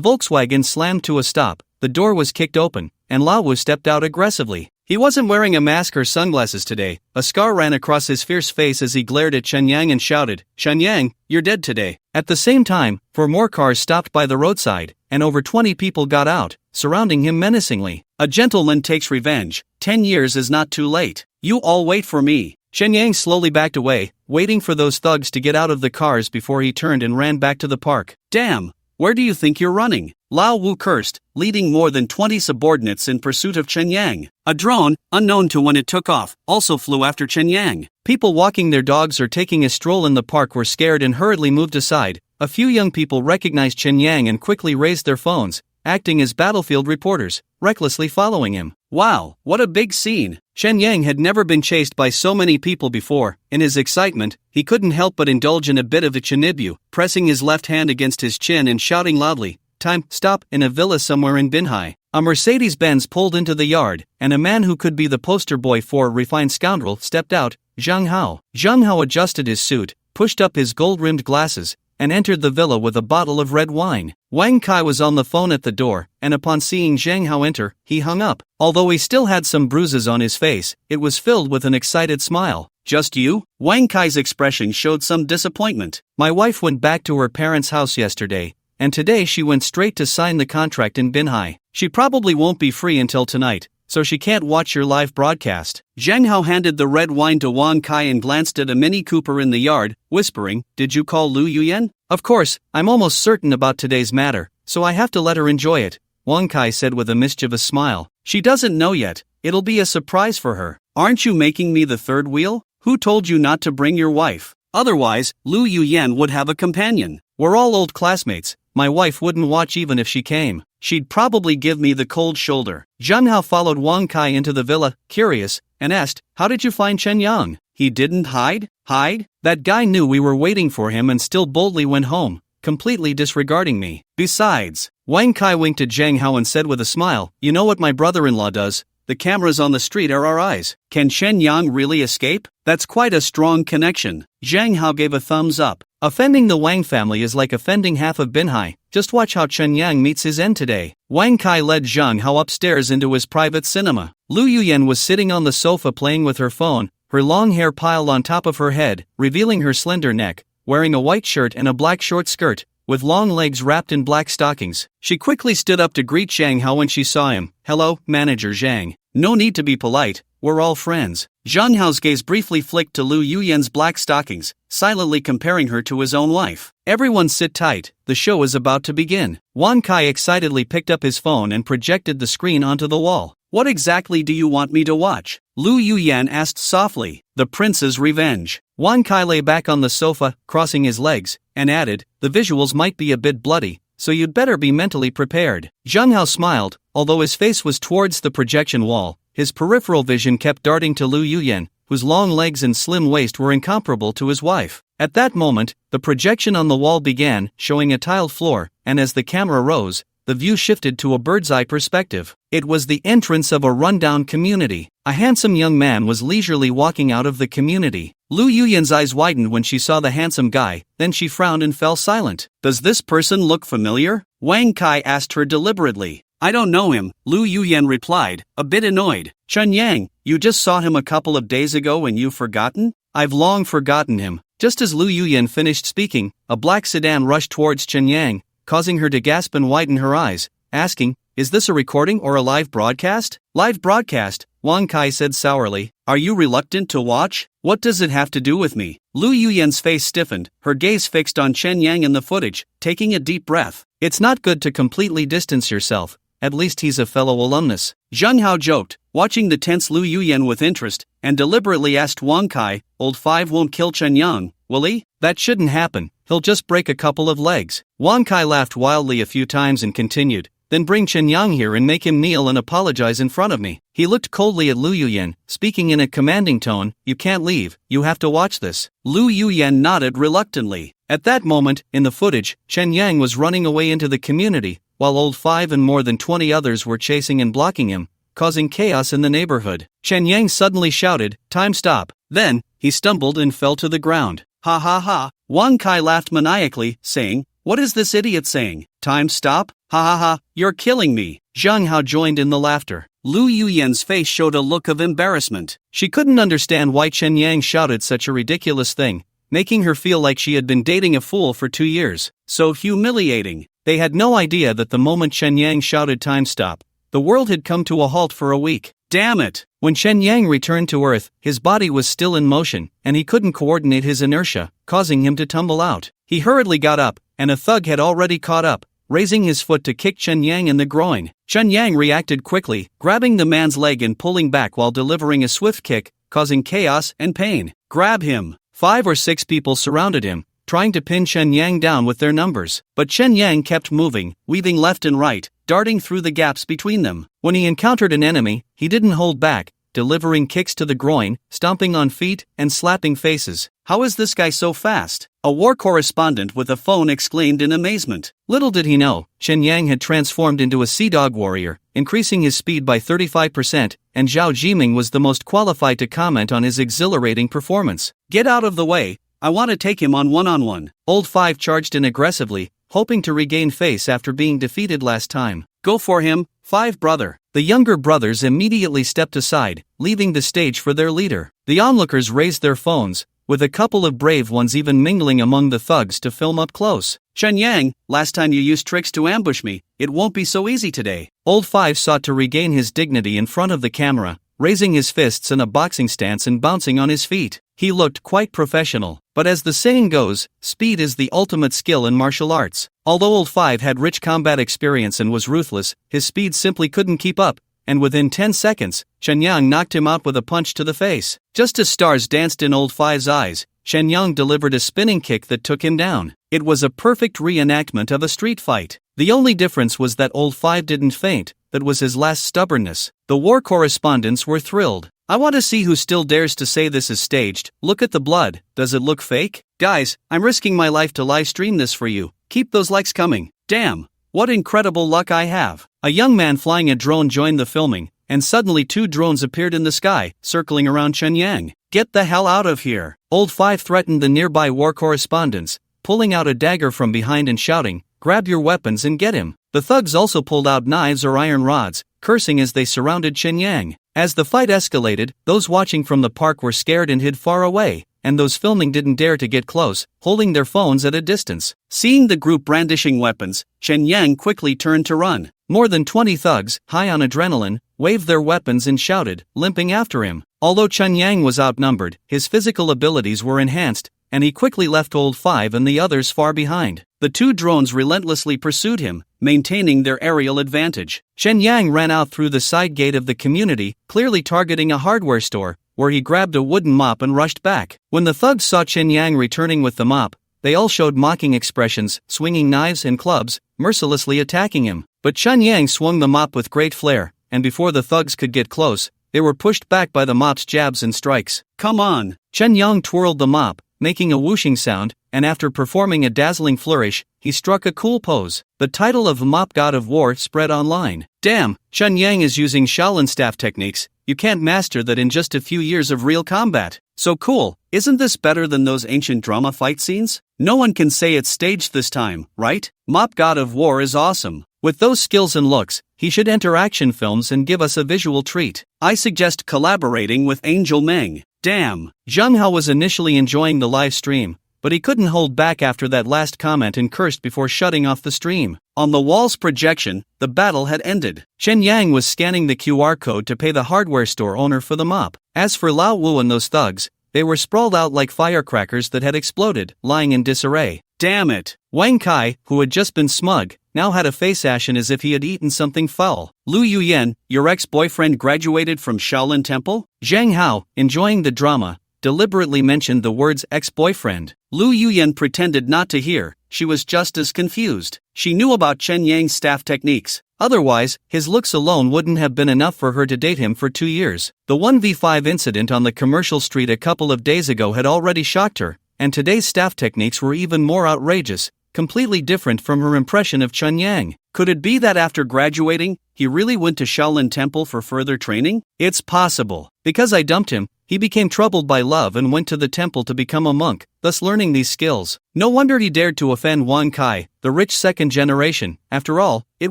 Volkswagen slammed to a stop, the door was kicked open, and Lao Wu stepped out aggressively. He wasn't wearing a mask or sunglasses today. A scar ran across his fierce face as he glared at Shen Yang and shouted, "Shen Yang, you're dead today." At the same time, 4 more cars stopped by the roadside, and over 20 people got out, surrounding him menacingly. "A gentleman takes revenge. 10 years is not too late. You all wait for me." Shen Yang slowly backed away, waiting for those thugs to get out of the cars before he turned and ran back to the park. "Damn, where do you think you're running?" Lao Wu cursed, leading more than 20 subordinates in pursuit of Chen Yang. A drone, unknown to when it took off, also flew after Chen Yang. People walking their dogs or taking a stroll in the park were scared and hurriedly moved aside. A few young people recognized Chen Yang and quickly raised their phones, acting as battlefield reporters, recklessly following him. Wow, what a big scene! Chen Yang had never been chased by so many people before. In his excitement, he couldn't help but indulge in a bit of a chinibyu, pressing his left hand against his chin and shouting loudly, "Time, stop," in a villa somewhere in Binhai. A Mercedes-Benz pulled into the yard, and a man who could be the poster boy for a refined scoundrel stepped out, Zhang Hao. Zhang Hao adjusted his suit, pushed up his gold-rimmed glasses, and entered the villa with a bottle of red wine. Wang Kai was on the phone at the door, and upon seeing Zhang Hao enter, he hung up. Although he still had some bruises on his face, it was filled with an excited smile. "Just you?" Wang Kai's expression showed some disappointment. "My wife went back to her parents' house yesterday, and today she went straight to sign the contract in Binhai. She probably won't be free until tonight, so she can't watch your live broadcast." Zhang Hao handed the red wine to Wang Kai and glanced at a Mini Cooper in the yard, whispering, "Did you call Lu Yuyan?" "Of course, I'm almost certain about today's matter, so I have to let her enjoy it," Wang Kai said with a mischievous smile. "She doesn't know yet, it'll be a surprise for her." "Aren't you making me the third wheel? Who told you not to bring your wife? Otherwise, Lu Yuyan would have a companion. We're all old classmates. My wife wouldn't watch even if she came. She'd probably give me the cold shoulder." Zhang Hao followed Wang Kai into the villa, curious, and asked, "How did you find Chen Yang?" "He didn't hide? Hide? That guy knew we were waiting for him and still boldly went home, completely disregarding me. Besides," Wang Kai winked at Zhang Hao and said with a smile, "You know what my brother-in-law does? The cameras on the street are our eyes. Can Chen Yang really escape? That's quite a strong connection." Zhang Hao gave a thumbs up. "Offending the Wang family is like offending half of Binhai. Just watch how Chen Yang meets his end today." Wang Kai led Zhang Hao upstairs into his private cinema. Lu Yuyan was sitting on the sofa playing with her phone, her long hair piled on top of her head, revealing her slender neck, wearing a white shirt and a black short skirt, with long legs wrapped in black stockings. She quickly stood up to greet Zhang Hao when she saw him. "Hello, Manager Zhang. No need to be polite, we're all friends." Zhang Hao's gaze briefly flicked to Lu Yuyan's black stockings, silently comparing her to his own wife. "Everyone sit tight, the show is about to begin." Wang Kai excitedly picked up his phone and projected the screen onto the wall. "What exactly do you want me to watch?" Lu Yuyan asked softly. "The Prince's Revenge." Wang Kai lay back on the sofa, crossing his legs, and added, "The visuals might be a bit bloody, so you'd better be mentally prepared." Zhang Hao smiled, although his face was towards the projection wall. His peripheral vision kept darting to Lu Yuyan, whose long legs and slim waist were incomparable to his wife. At that moment, the projection on the wall began, showing a tiled floor, and as the camera rose, the view shifted to a bird's-eye perspective. It was the entrance of a rundown community. A handsome young man was leisurely walking out of the community. Lu Yuyan's eyes widened when she saw the handsome guy, then she frowned and fell silent. "Does this person look familiar?" Wang Kai asked her deliberately. "I don't know him," Lu Yuyan replied, a bit annoyed. "Chen Yang, you just saw him a couple of days ago and you've forgotten?" "I've long forgotten him." Just as Lu Yuyan finished speaking, a black sedan rushed towards Chen Yang, causing her to gasp and widen her eyes, asking, "Is this a recording or a live broadcast?" "Live broadcast," Wang Kai said sourly. "Are you reluctant to watch? What does it have to do with me?" Lu Yuyan's face stiffened, her gaze fixed on Chen Yang in the footage, taking a deep breath. "It's not good to completely distance yourself. At least he's a fellow alumnus." Zheng Hao joked, watching the tense Lu Yuyan with interest, and deliberately asked Wang Kai, "Old Five won't kill Chen Yang, will he?" "That shouldn't happen, he'll just break a couple of legs." Wang Kai laughed wildly a few times and continued, "Then bring Chen Yang here and make him kneel and apologize in front of me." He looked coldly at Lu Yuyan, speaking in a commanding tone, "You can't leave, you have to watch this." Lu Yuyan nodded reluctantly. At that moment, in the footage, Chen Yang was running away into the community, while Old Five and more than 20 others were chasing and blocking him, causing chaos in the neighborhood. Chen Yang suddenly shouted, "Time stop." Then, he stumbled and fell to the ground. "Ha ha ha." Wang Kai laughed maniacally, saying, "What is this idiot saying? Time stop? Ha ha ha, you're killing me." Zheng Hao joined in the laughter. Lu Yuyan's face showed a look of embarrassment. She couldn't understand why Chen Yang shouted such a ridiculous thing, making her feel like she had been dating a fool for 2 years. So humiliating. They had no idea that the moment Chen Yang shouted time stop, the world had come to a halt for a week. Damn it! When Chen Yang returned to Earth, his body was still in motion, and he couldn't coordinate his inertia, causing him to tumble out. He hurriedly got up, and a thug had already caught up, raising his foot to kick Chen Yang in the groin. Chen Yang reacted quickly, grabbing the man's leg and pulling back while delivering a swift kick, causing chaos and pain. "Grab him!" 5 or 6 people surrounded him, trying to pin Chen Yang down with their numbers. But Chen Yang kept moving, weaving left and right, darting through the gaps between them. When he encountered an enemy, he didn't hold back, delivering kicks to the groin, stomping on feet, and slapping faces. "How is this guy so fast?" a war correspondent with a phone exclaimed in amazement. Little did he know, Chen Yang had transformed into a sea dog warrior, increasing his speed by 35%, and Zhao Jiming was the most qualified to comment on his exhilarating performance. "Get out of the way, I want to take him on one-on-one." Old Five charged in aggressively, hoping to regain face after being defeated last time. "Go for him, Five brother." The younger brothers immediately stepped aside, leaving the stage for their leader. The onlookers raised their phones, with a couple of brave ones even mingling among the thugs to film up close. "Chen Yang, last time you used tricks to ambush me, it won't be so easy today." Old Five sought to regain his dignity in front of the camera, raising his fists in a boxing stance and bouncing on his feet. He looked quite professional, but as the saying goes, speed is the ultimate skill in martial arts. Although Old Five had rich combat experience and was ruthless, his speed simply couldn't keep up, and within 10 seconds, Chen Yang knocked him out with a punch to the face. Just as stars danced in Old Five's eyes, Chen Yang delivered a spinning kick that took him down. It was a perfect reenactment of a street fight. The only difference was that Old Five didn't faint, that was his last stubbornness. The war correspondents were thrilled. "I want to see who still dares to say this is staged. Look at the blood, does it look fake? Guys, I'm risking my life to live stream this for you. Keep those likes coming. Damn, what incredible luck I have." A young man flying a drone joined the filming, and suddenly 2 drones appeared in the sky, circling around Chen Yang. "Get the hell out of here." Old Five threatened the nearby war correspondents, pulling out a dagger from behind and shouting, "Grab your weapons and get him." The thugs also pulled out knives or iron rods, cursing as they surrounded Chen Yang. As the fight escalated, those watching from the park were scared and hid far away, and those filming didn't dare to get close, holding their phones at a distance. Seeing the group brandishing weapons, Chen Yang quickly turned to run. More than 20 thugs, high on adrenaline, waved their weapons and shouted, limping after him. Although Chen Yang was outnumbered, his physical abilities were enhanced, and he quickly left Old Five and the others far behind. The 2 drones relentlessly pursued him, maintaining their aerial advantage. Chen Yang ran out through the side gate of the community, clearly targeting a hardware store, where he grabbed a wooden mop and rushed back. When the thugs saw Chen Yang returning with the mop, they all showed mocking expressions, swinging knives and clubs, mercilessly attacking him. But Chen Yang swung the mop with great flair, and before the thugs could get close, they were pushed back by the mop's jabs and strikes. "Come on!" Chen Yang twirled the mop, making a whooshing sound, and after performing a dazzling flourish, he struck a cool pose. The title of Mop God of War spread online. "Damn, Chen Yang is using Shaolin staff techniques. You can't master that in just a few years of real combat. So cool, isn't this better than those ancient drama fight scenes? No one can say it's staged this time, right? Mop God of War is awesome. With those skills and looks, he should enter action films and give us a visual treat. I suggest collaborating with Angel Meng." Damn. Zheng Hao was initially enjoying the live stream, but he couldn't hold back after that last comment and cursed before shutting off the stream. On the wall's projection, the battle had ended. Chen Yang was scanning the QR code to pay the hardware store owner for the mop. As for Lao Wu and those thugs, they were sprawled out like firecrackers that had exploded, lying in disarray. Damn it! Wang Kai, who had just been smug, now had a face ashen as if he had eaten something foul. Lu Yuyan, your ex-boyfriend graduated from Shaolin Temple? Zhang Hao, enjoying the drama, deliberately mentioned the words ex-boyfriend. Lu Yuyan pretended not to hear, she was just as confused. She knew about Chen Yang's staff techniques. Otherwise, his looks alone wouldn't have been enough for her to date him for 2 years. The 1v5 incident on the commercial street a couple of days ago had already shocked her, and today's staff techniques were even more outrageous, completely different from her impression of Chen Yang. Could it be that after graduating, he really went to Shaolin Temple for further training? It's possible. Because I dumped him, he became troubled by love and went to the temple to become a monk, thus learning these skills. No wonder he dared to offend Wang Kai, the rich second generation. After all, it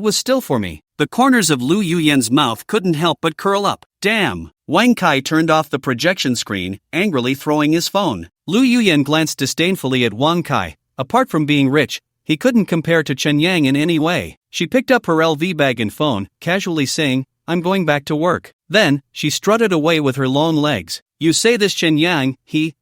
was still for me. The corners of Lu Yuyan's mouth couldn't help but curl up. Damn! Wang Kai turned off the projection screen, angrily throwing his phone. Lu Yuyan glanced disdainfully at Wang Kai. Apart from being rich, he couldn't compare to Chen Yang in any way. She picked up her LV bag and phone, casually saying, "I'm going back to work." Then, she strutted away with her long legs. "You say this Chen Yang, he.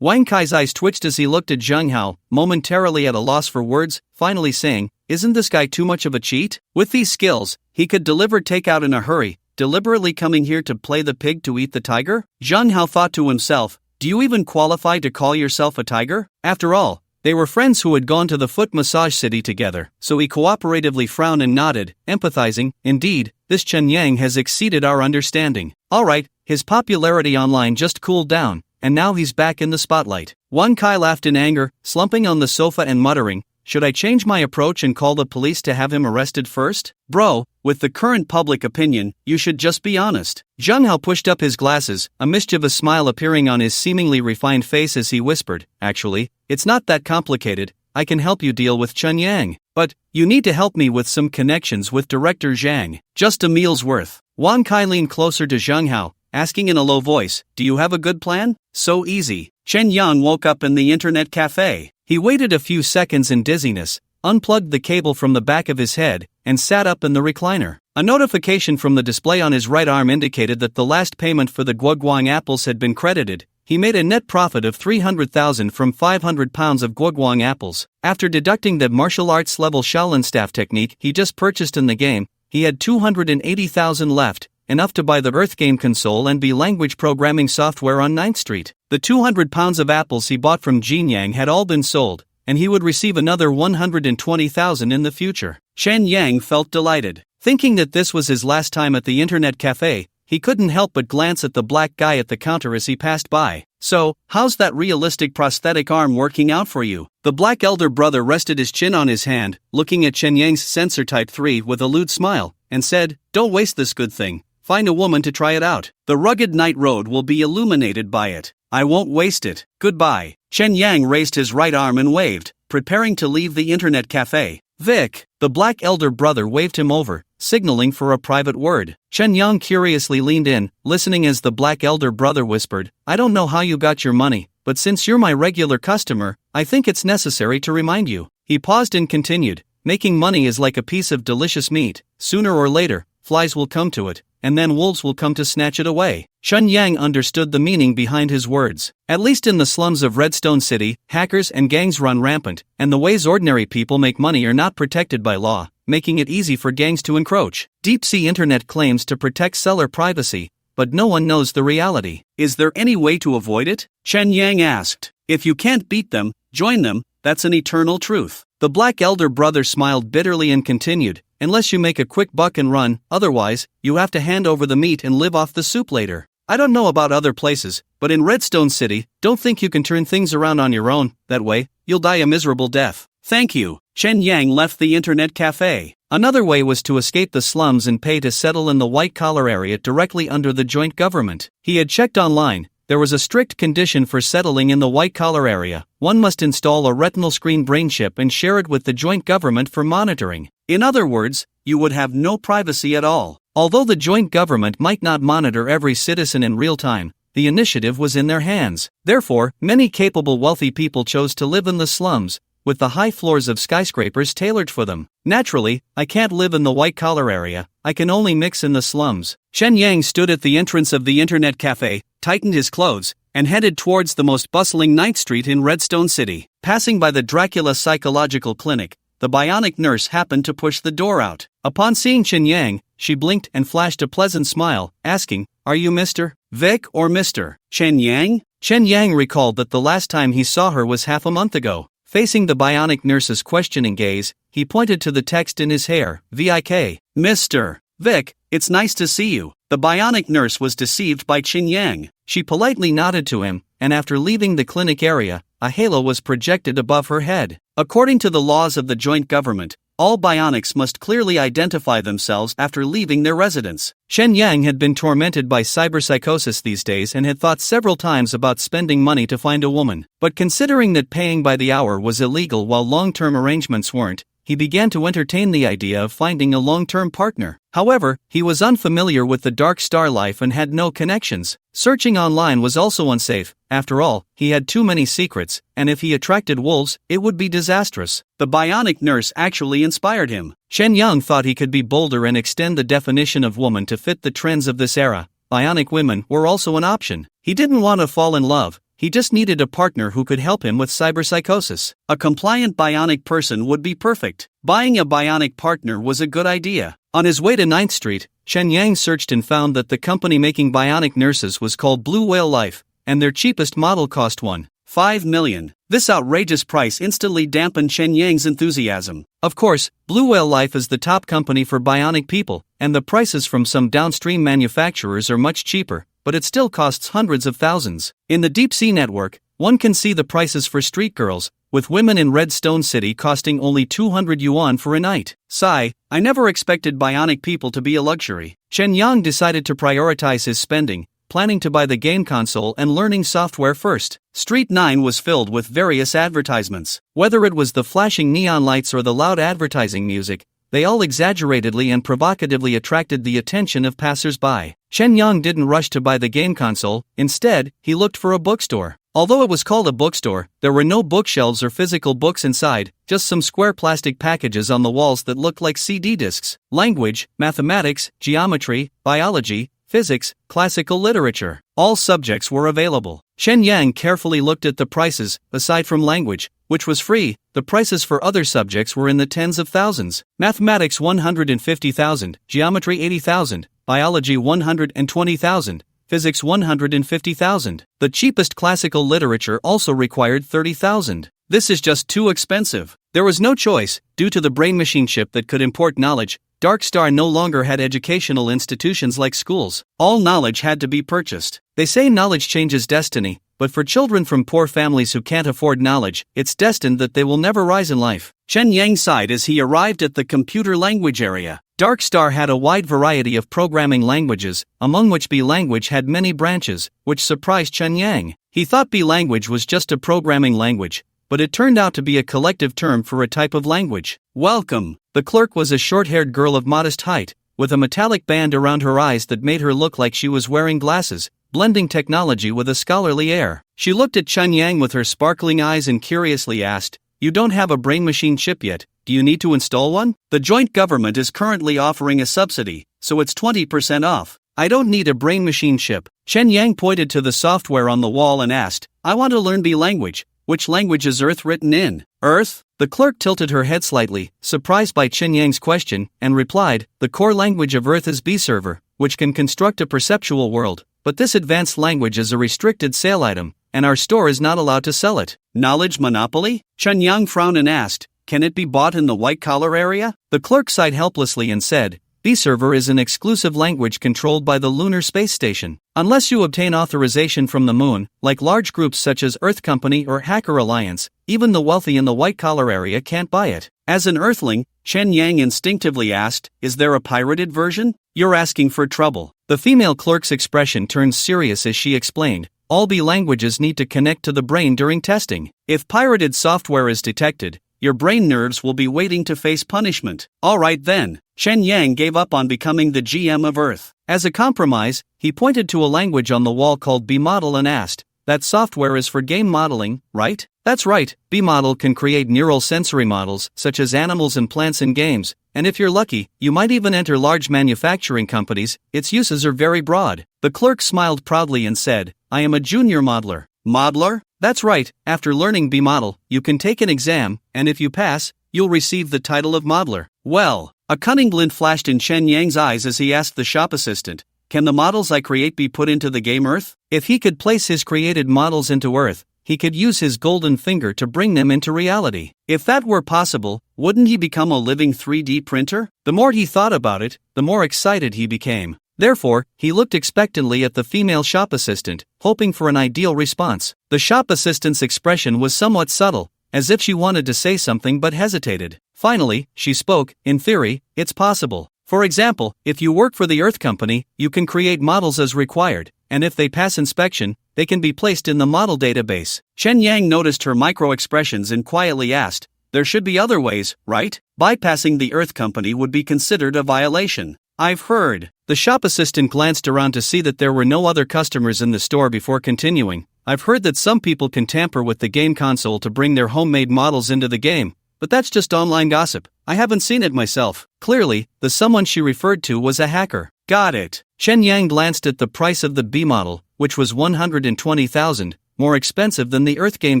Wang Kai's eyes twitched as he looked at Zhang Hao, momentarily at a loss for words, finally saying, "Isn't this guy too much of a cheat? With these skills, he could deliver takeout in a hurry, deliberately coming here to play the pig to eat the tiger?" Zhang Hao thought to himself, "Do you even qualify to call yourself a tiger?" After all, they were friends who had gone to the foot massage city together, so he cooperatively frowned and nodded, empathizing. "Indeed, this Chen Yang has exceeded our understanding. Alright, his popularity online just cooled down, and now he's back in the spotlight." Wang Kai laughed in anger, slumping on the sofa and muttering, "Should I change my approach and call the police to have him arrested first? Bro, with the current public opinion, you should just be honest." Zhang Hao pushed up his glasses, a mischievous smile appearing on his seemingly refined face as he whispered, "Actually, it's not that complicated. I can help you deal with Chen Yang. But, you need to help me with some connections with Director Zhang. Just a meal's worth." Wang Kai leaned closer to Zhang Hao, asking in a low voice, "Do you have a good plan?" "So easy." Chen Yang woke up in the internet cafe. He waited a few seconds in dizziness, unplugged the cable from the back of his head, and sat up in the recliner. A notification from the display on his right arm indicated that the last payment for the guoguang apples had been credited. He made a net profit of 300,000 from 500 pounds of guoguang apples. After deducting the martial arts level Shaolin staff technique he just purchased in the game, he had 280,000 left, enough to buy the Earth game console and language programming software on 9th Street. The 200 pounds of apples he bought from Jin Yang had all been sold, and he would receive another 120,000 in the future. Chen Yang felt delighted. Thinking that this was his last time at the internet cafe, he couldn't help but glance at the black guy at the counter as he passed by. "So, how's that realistic prosthetic arm working out for you?" The black elder brother rested his chin on his hand, looking at Chen Yang's sensor type 3 with a lewd smile, and said, "Don't waste this good thing. Find a woman to try it out. The rugged night road will be illuminated by it. I won't waste it. Goodbye." Chen Yang raised his right arm and waved, preparing to leave the internet cafe. "Vic." The black elder brother waved him over, signaling for a private word. Chen Yang curiously leaned in, listening as the black elder brother whispered, "I don't know how you got your money, but since you're my regular customer, I think it's necessary to remind you." He paused and continued, "Making money is like a piece of delicious meat. Sooner or later, flies will come to it, and then wolves will come to snatch it away." Chen Yang understood the meaning behind his words. At least in the slums of Redstone City, hackers and gangs run rampant, and the ways ordinary people make money are not protected by law, making it easy for gangs to encroach. Deep Sea Internet claims to protect seller privacy, but no one knows the reality. "Is there any way to avoid it?" Chen Yang asked. "If you can't beat them, join them, that's an eternal truth." The black elder brother smiled bitterly and continued, "Unless you make a quick buck and run, otherwise, you have to hand over the meat and live off the soup later. I don't know about other places, but in Redstone City, don't think you can turn things around on your own. That way, you'll die a miserable death." "Thank you." Chen Yang left the internet cafe. Another way was to escape the slums and pay to settle in the white-collar area directly under the joint government. He had checked online. There was a strict condition for settling in the white-collar area. One must install a retinal screen brain chip and share it with the joint government for monitoring. In other words, you would have no privacy at all. Although the joint government might not monitor every citizen in real time, the initiative was in their hands. Therefore, many capable wealthy people chose to live in the slums, with the high floors of skyscrapers tailored for them. Naturally, I can't live in the white-collar area, I can only mix in the slums. Chen Yang stood at the entrance of the internet cafe, tightened his clothes, and headed towards the most bustling night street in Redstone City. Passing by the Dracula Psychological Clinic, the bionic nurse happened to push the door out. Upon seeing Chen Yang, she blinked and flashed a pleasant smile, asking, "Are you Mr. Vic or Mr. Chen Yang?" Chen Yang recalled that the last time he saw her was half a month ago. Facing the bionic nurse's questioning gaze, he pointed to the text in his hair, "Vik. Mr. Vic, it's nice to see you." The bionic nurse was deceived by Chen Yang. She politely nodded to him, and after leaving the clinic area, a halo was projected above her head. According to the laws of the joint government, all bionics must clearly identify themselves after leaving their residence. Chen Yang had been tormented by cyberpsychosis these days and had thought several times about spending money to find a woman. But considering that paying by the hour was illegal while long-term arrangements weren't, he began to entertain the idea of finding a long-term partner. However, he was unfamiliar with the dark star life and had no connections. Searching online was also unsafe. After all, he had too many secrets, and if he attracted wolves, it would be disastrous. The bionic nurse actually inspired him. Chen Yang thought he could be bolder and extend the definition of woman to fit the trends of this era. Bionic women were also an option. He didn't want to fall in love. He just needed a partner who could help him with cyberpsychosis. A compliant bionic person would be perfect. Buying a bionic partner was a good idea. On his way to 9th Street, Chen Yang searched and found that the company making bionic nurses was called Blue Whale Life, and their cheapest model cost $1.5 million. This outrageous price instantly dampened Chen Yang's enthusiasm. Of course, Blue Whale Life is the top company for bionic people, and the prices from some downstream manufacturers are much cheaper, but it still costs hundreds of thousands. In the Deep Sea Network, one can see the prices for street girls, with women in Redstone City costing only 200 yuan for a night. Sigh, I never expected bionic people to be a luxury. Chen Yang decided to prioritize his spending, planning to buy the game console and learning software first. Street 9 was filled with various advertisements. Whether it was the flashing neon lights or the loud advertising music, they all exaggeratedly and provocatively attracted the attention of passers-by. Chen Yang didn't rush to buy the game console. Instead, he looked for a bookstore. Although it was called a bookstore, there were no bookshelves or physical books inside, just some square plastic packages on the walls that looked like CD discs. Language, mathematics, geometry, biology, physics, classical literature. All subjects were available. Chen Yang carefully looked at the prices. Aside from language, which was free, the prices for other subjects were in the tens of thousands. Mathematics 150,000, geometry 80,000, biology 120,000, physics 150,000. The cheapest classical literature also required 30,000. This is just too expensive. There was no choice. Due to the brain-machine chip that could import knowledge, Dark Star no longer had educational institutions like schools. All knowledge had to be purchased. They say knowledge changes destiny, but for children from poor families who can't afford knowledge, it's destined that they will never rise in life. Chen Yang sighed as he arrived at the computer language area. Dark Star had a wide variety of programming languages, among which B language had many branches, which surprised Chen Yang. He thought B language was just a programming language, but it turned out to be a collective term for a type of language. Welcome. The clerk was a short-haired girl of modest height, with a metallic band around her eyes that made her look like she was wearing glasses, blending technology with a scholarly air. She looked at Chen Yang with her sparkling eyes and curiously asked, "You don't have a brain-machine chip yet, do you need to install one? The joint government is currently offering a subsidy, so it's 20% off. I don't need a brain-machine chip." Chen Yang pointed to the software on the wall and asked, "I want to learn B language. Which language is Earth written in?" "Earth?" The clerk tilted her head slightly, surprised by Chen Yang's question, and replied, "The core language of Earth is B server, which can construct a perceptual world, but this advanced language is a restricted sale item, and our store is not allowed to sell it." "Knowledge monopoly?" Chen Yang frowned and asked, "Can it be bought in the white-collar area?" The clerk sighed helplessly and said, "B server is an exclusive language controlled by the Lunar Space Station. Unless you obtain authorization from the moon, like large groups such as Earth Company or Hacker Alliance, even the wealthy in the white-collar area can't buy it." As an Earthling, Chen Yang instinctively asked, "Is there a pirated version?" "You're asking for trouble." The female clerk's expression turned serious as she explained, "All B languages need to connect to the brain during testing. If pirated software is detected, your brain nerves will be waiting to face punishment." "All right then." Chen Yang gave up on becoming the GM of Earth. As a compromise, he pointed to a language on the wall called B-Model and asked, "That software is for game modeling, right?" "That's right, B-Model can create neural sensory models, such as animals and plants in games, and if you're lucky, you might even enter large manufacturing companies. Its uses are very broad." The clerk smiled proudly and said, "I am a junior modeler." "Modeler?" "That's right, after learning B-Model, you can take an exam, and if you pass, you'll receive the title of modeler." Well, a cunning glint flashed in Chen Yang's eyes as he asked the shop assistant, "Can the models I create be put into the game Earth?" If he could place his created models into Earth, he could use his golden finger to bring them into reality. If that were possible, wouldn't he become a living 3D printer? The more he thought about it, the more excited he became. Therefore, he looked expectantly at the female shop assistant, hoping for an ideal response. The shop assistant's expression was somewhat subtle, as if she wanted to say something but hesitated. Finally, she spoke. "In theory, it's possible. For example, if you work for the Earth Company, you can create models as required, and if they pass inspection, they can be placed in the model database." Chen Yang noticed her micro-expressions and quietly asked, "There should be other ways, right? Bypassing the Earth Company would be considered a violation." "I've heard." The shop assistant glanced around to see that there were no other customers in the store before continuing. "I've heard that some people can tamper with the game console to bring their homemade models into the game, but that's just online gossip. I haven't seen it myself." Clearly, the someone she referred to was a hacker. "Got it." Chen Yang glanced at the price of the B model, which was 120,000, more expensive than the Earth game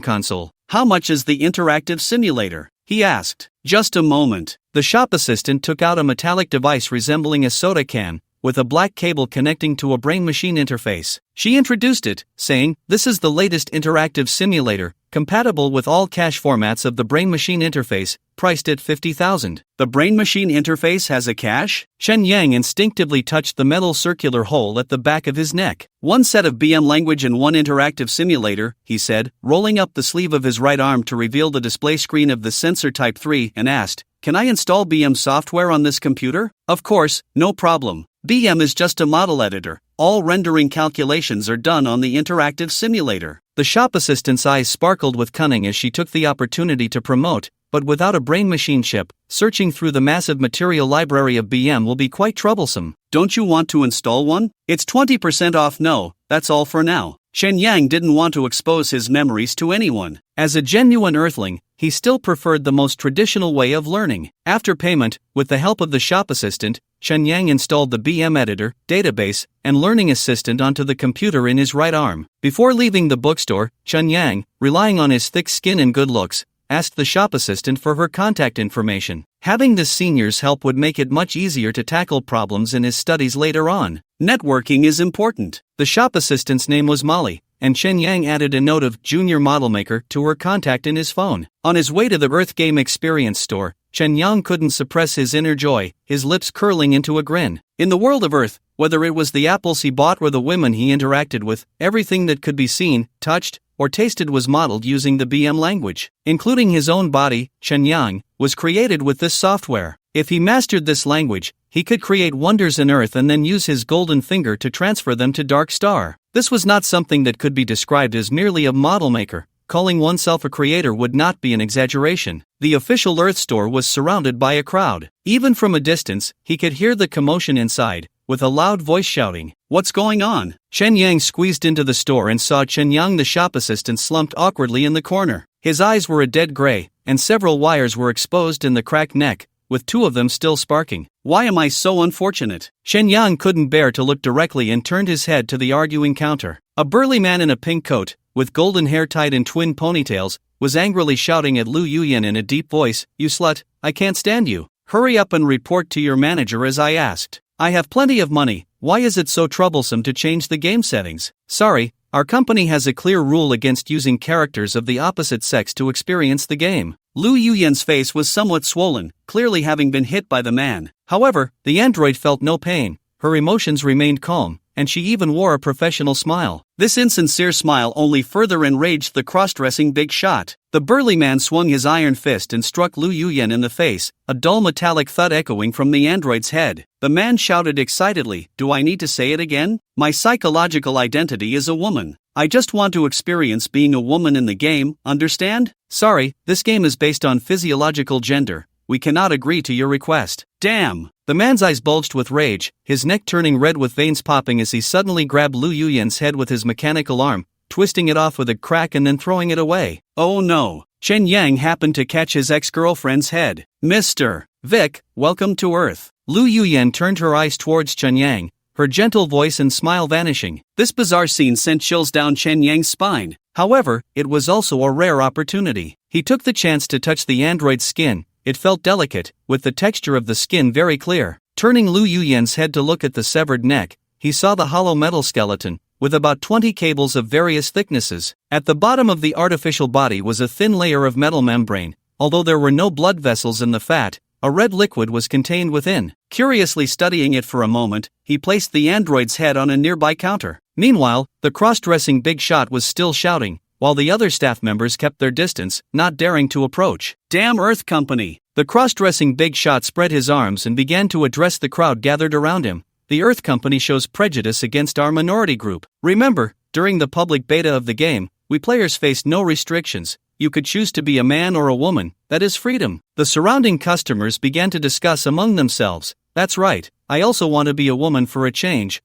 console. "How much is the interactive simulator?" he asked. "Just a moment." The shop assistant took out a metallic device resembling a soda can, with a black cable connecting to a brain-machine interface. She introduced it, saying, "This is the latest interactive simulator, compatible with all cache formats of the brain-machine interface, priced at 50,000. "The brain-machine interface has a cache?" Chen Yang instinctively touched the metal circular hole at the back of his neck. "One set of BM language and one interactive simulator," he said, rolling up the sleeve of his right arm to reveal the display screen of the sensor Type 3, and asked, "Can I install BM software on this computer?" "Of course, no problem. BM is just a model editor. All rendering calculations are done on the interactive simulator." The shop assistant's eyes sparkled with cunning as she took the opportunity to promote, "But without a brain-machine chip, searching through the massive material library of BM will be quite troublesome. Don't you want to install one? It's 20% off." "No, that's all for now." Chen Yang didn't want to expose his memories to anyone. As a genuine Earthling, he still preferred the most traditional way of learning. After payment, with the help of the shop assistant, Chen Yang installed the BM editor, database, and learning assistant onto the computer in his right arm. Before leaving the bookstore, Chen Yang, relying on his thick skin and good looks, asked the shop assistant for her contact information. Having this senior's help would make it much easier to tackle problems in his studies later on. Networking is important. The shop assistant's name was Molly, and Chen Yang added a note of Junior Model Maker to her contact in his phone. On his way to the Earth Game Experience store, Chen Yang couldn't suppress his inner joy, his lips curling into a grin. In the world of Earth, whether it was the apples he bought or the women he interacted with, everything that could be seen, touched, or tasted was modeled using the BM language. Including his own body, Chen Yang was created with this software. If he mastered this language, he could create wonders in Earth and then use his golden finger to transfer them to Dark Star. This was not something that could be described as merely a model maker. Calling oneself a creator would not be an exaggeration. The official Earth store was surrounded by a crowd. Even from a distance, he could hear the commotion inside, with a loud voice shouting, "What's going on?" Chen Yang squeezed into the store and saw Chen Yang the shop assistant slumped awkwardly in the corner. His eyes were a dead gray, and several wires were exposed in the cracked neck, with two of them still sparking. "Why am I so unfortunate?" Chen Yang couldn't bear to look directly and turned his head to the arguing counter. A burly man in a pink coat, with golden hair tied in twin ponytails, was angrily shouting at Lu Yuyan in a deep voice, "You slut, I can't stand you. Hurry up and report to your manager as I asked. I have plenty of money, why is it so troublesome to change the game settings?" "Sorry, our company has a clear rule against using characters of the opposite sex to experience the game." Lu Yuyan's face was somewhat swollen, clearly having been hit by the man. However, the android felt no pain, her emotions remained calm, and she even wore a professional smile. This insincere smile only further enraged the cross-dressing big shot. The burly man swung his iron fist and struck Lu Yuyan in the face, a dull metallic thud echoing from the android's head. The man shouted excitedly, "Do I need to say it again? My psychological identity is a woman. I just want to experience being a woman in the game, understand?" "Sorry, this game is based on physiological gender. We cannot agree to your request." "Damn, The man's eyes bulged with rage, his neck turning red with veins popping as he suddenly grabbed Lu Yuyan's head with his mechanical arm, twisting it off with a crack and then throwing it away. Oh no! Chen Yang happened to catch his ex-girlfriend's head. Mr. Vic, welcome to Earth. Lu Yuyan turned her eyes towards Chen Yang, her gentle voice and smile vanishing. This bizarre scene sent chills down Chen Yang's spine. However, it was also a rare opportunity. He took the chance to touch the android's skin. It felt delicate, with the texture of the skin very clear. Turning Lu Yuyan's head to look at the severed neck, he saw the hollow metal skeleton, with about 20 cables of various thicknesses. At the bottom of the artificial body was a thin layer of metal membrane. Although there were no blood vessels in the fat, a red liquid was contained within. Curiously studying it for a moment, he placed the android's head on a nearby counter. Meanwhile, the cross-dressing big shot was still shouting, while the other staff members kept their distance, not daring to approach. Damn Earth Company! The cross-dressing big shot spread his arms and began to address the crowd gathered around him. The Earth Company shows prejudice against our minority group. Remember, during the public beta of the game, we players faced no restrictions. You could choose to be a man or a woman, that is freedom. The surrounding customers began to discuss among themselves. That's right, I also want to be a woman for a change,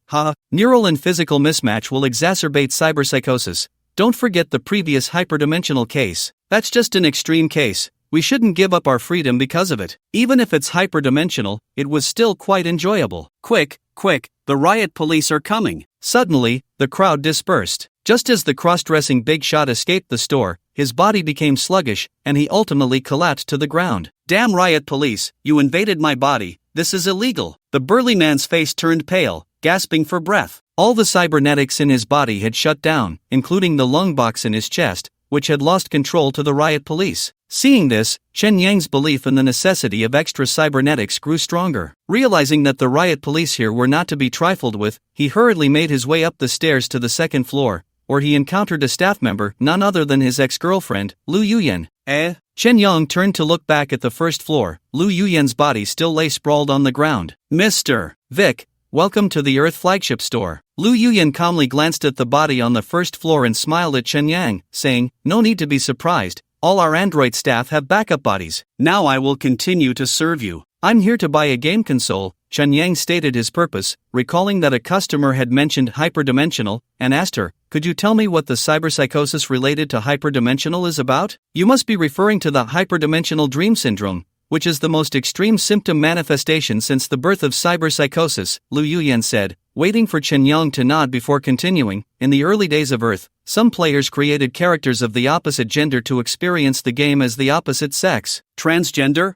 Neural and physical mismatch will exacerbate cyberpsychosis. Don't forget the previous hyperdimensional case. That's just an extreme case. We shouldn't give up our freedom because of it. Even if it's hyperdimensional, it was still quite enjoyable. Quick, the riot police are coming. Suddenly, the crowd dispersed. Just as the cross-dressing big shot escaped the store, his body became sluggish, and he ultimately collapsed to the ground. Damn riot police, you invaded my body, this is illegal. The burly man's face turned pale, gasping for breath. All the cybernetics in his body had shut down, including the lung box in his chest, which had lost control to the riot police. Seeing this, Chen Yang's belief in the necessity of extra cybernetics grew stronger. Realizing that the riot police here were not to be trifled with, he hurriedly made his way up the stairs to the second floor, where he encountered a staff member none other than his ex-girlfriend, Lu Yuyan. Chen Yang turned to look back at the first floor. Lu Yuyan's body still lay sprawled on the ground. Mr. Vic, welcome to the Earth flagship store. Lu Yuyan calmly glanced at the body on the first floor and smiled at Chen Yang, saying, no need to be surprised, all our android staff have backup bodies. Now I will continue to serve you. I'm here to buy a game console. Chen Yang stated his purpose, recalling that a customer had mentioned hyperdimensional, and asked her, could you tell me what the cyberpsychosis related to hyperdimensional is about? You must be referring to the hyperdimensional dream syndrome, which is the most extreme symptom manifestation since the birth of cyberpsychosis, Lu Yuyan said, waiting for Chen Yang to nod before continuing. In the early days of Earth, some players created characters of the opposite gender to experience the game as the opposite sex. Transgender,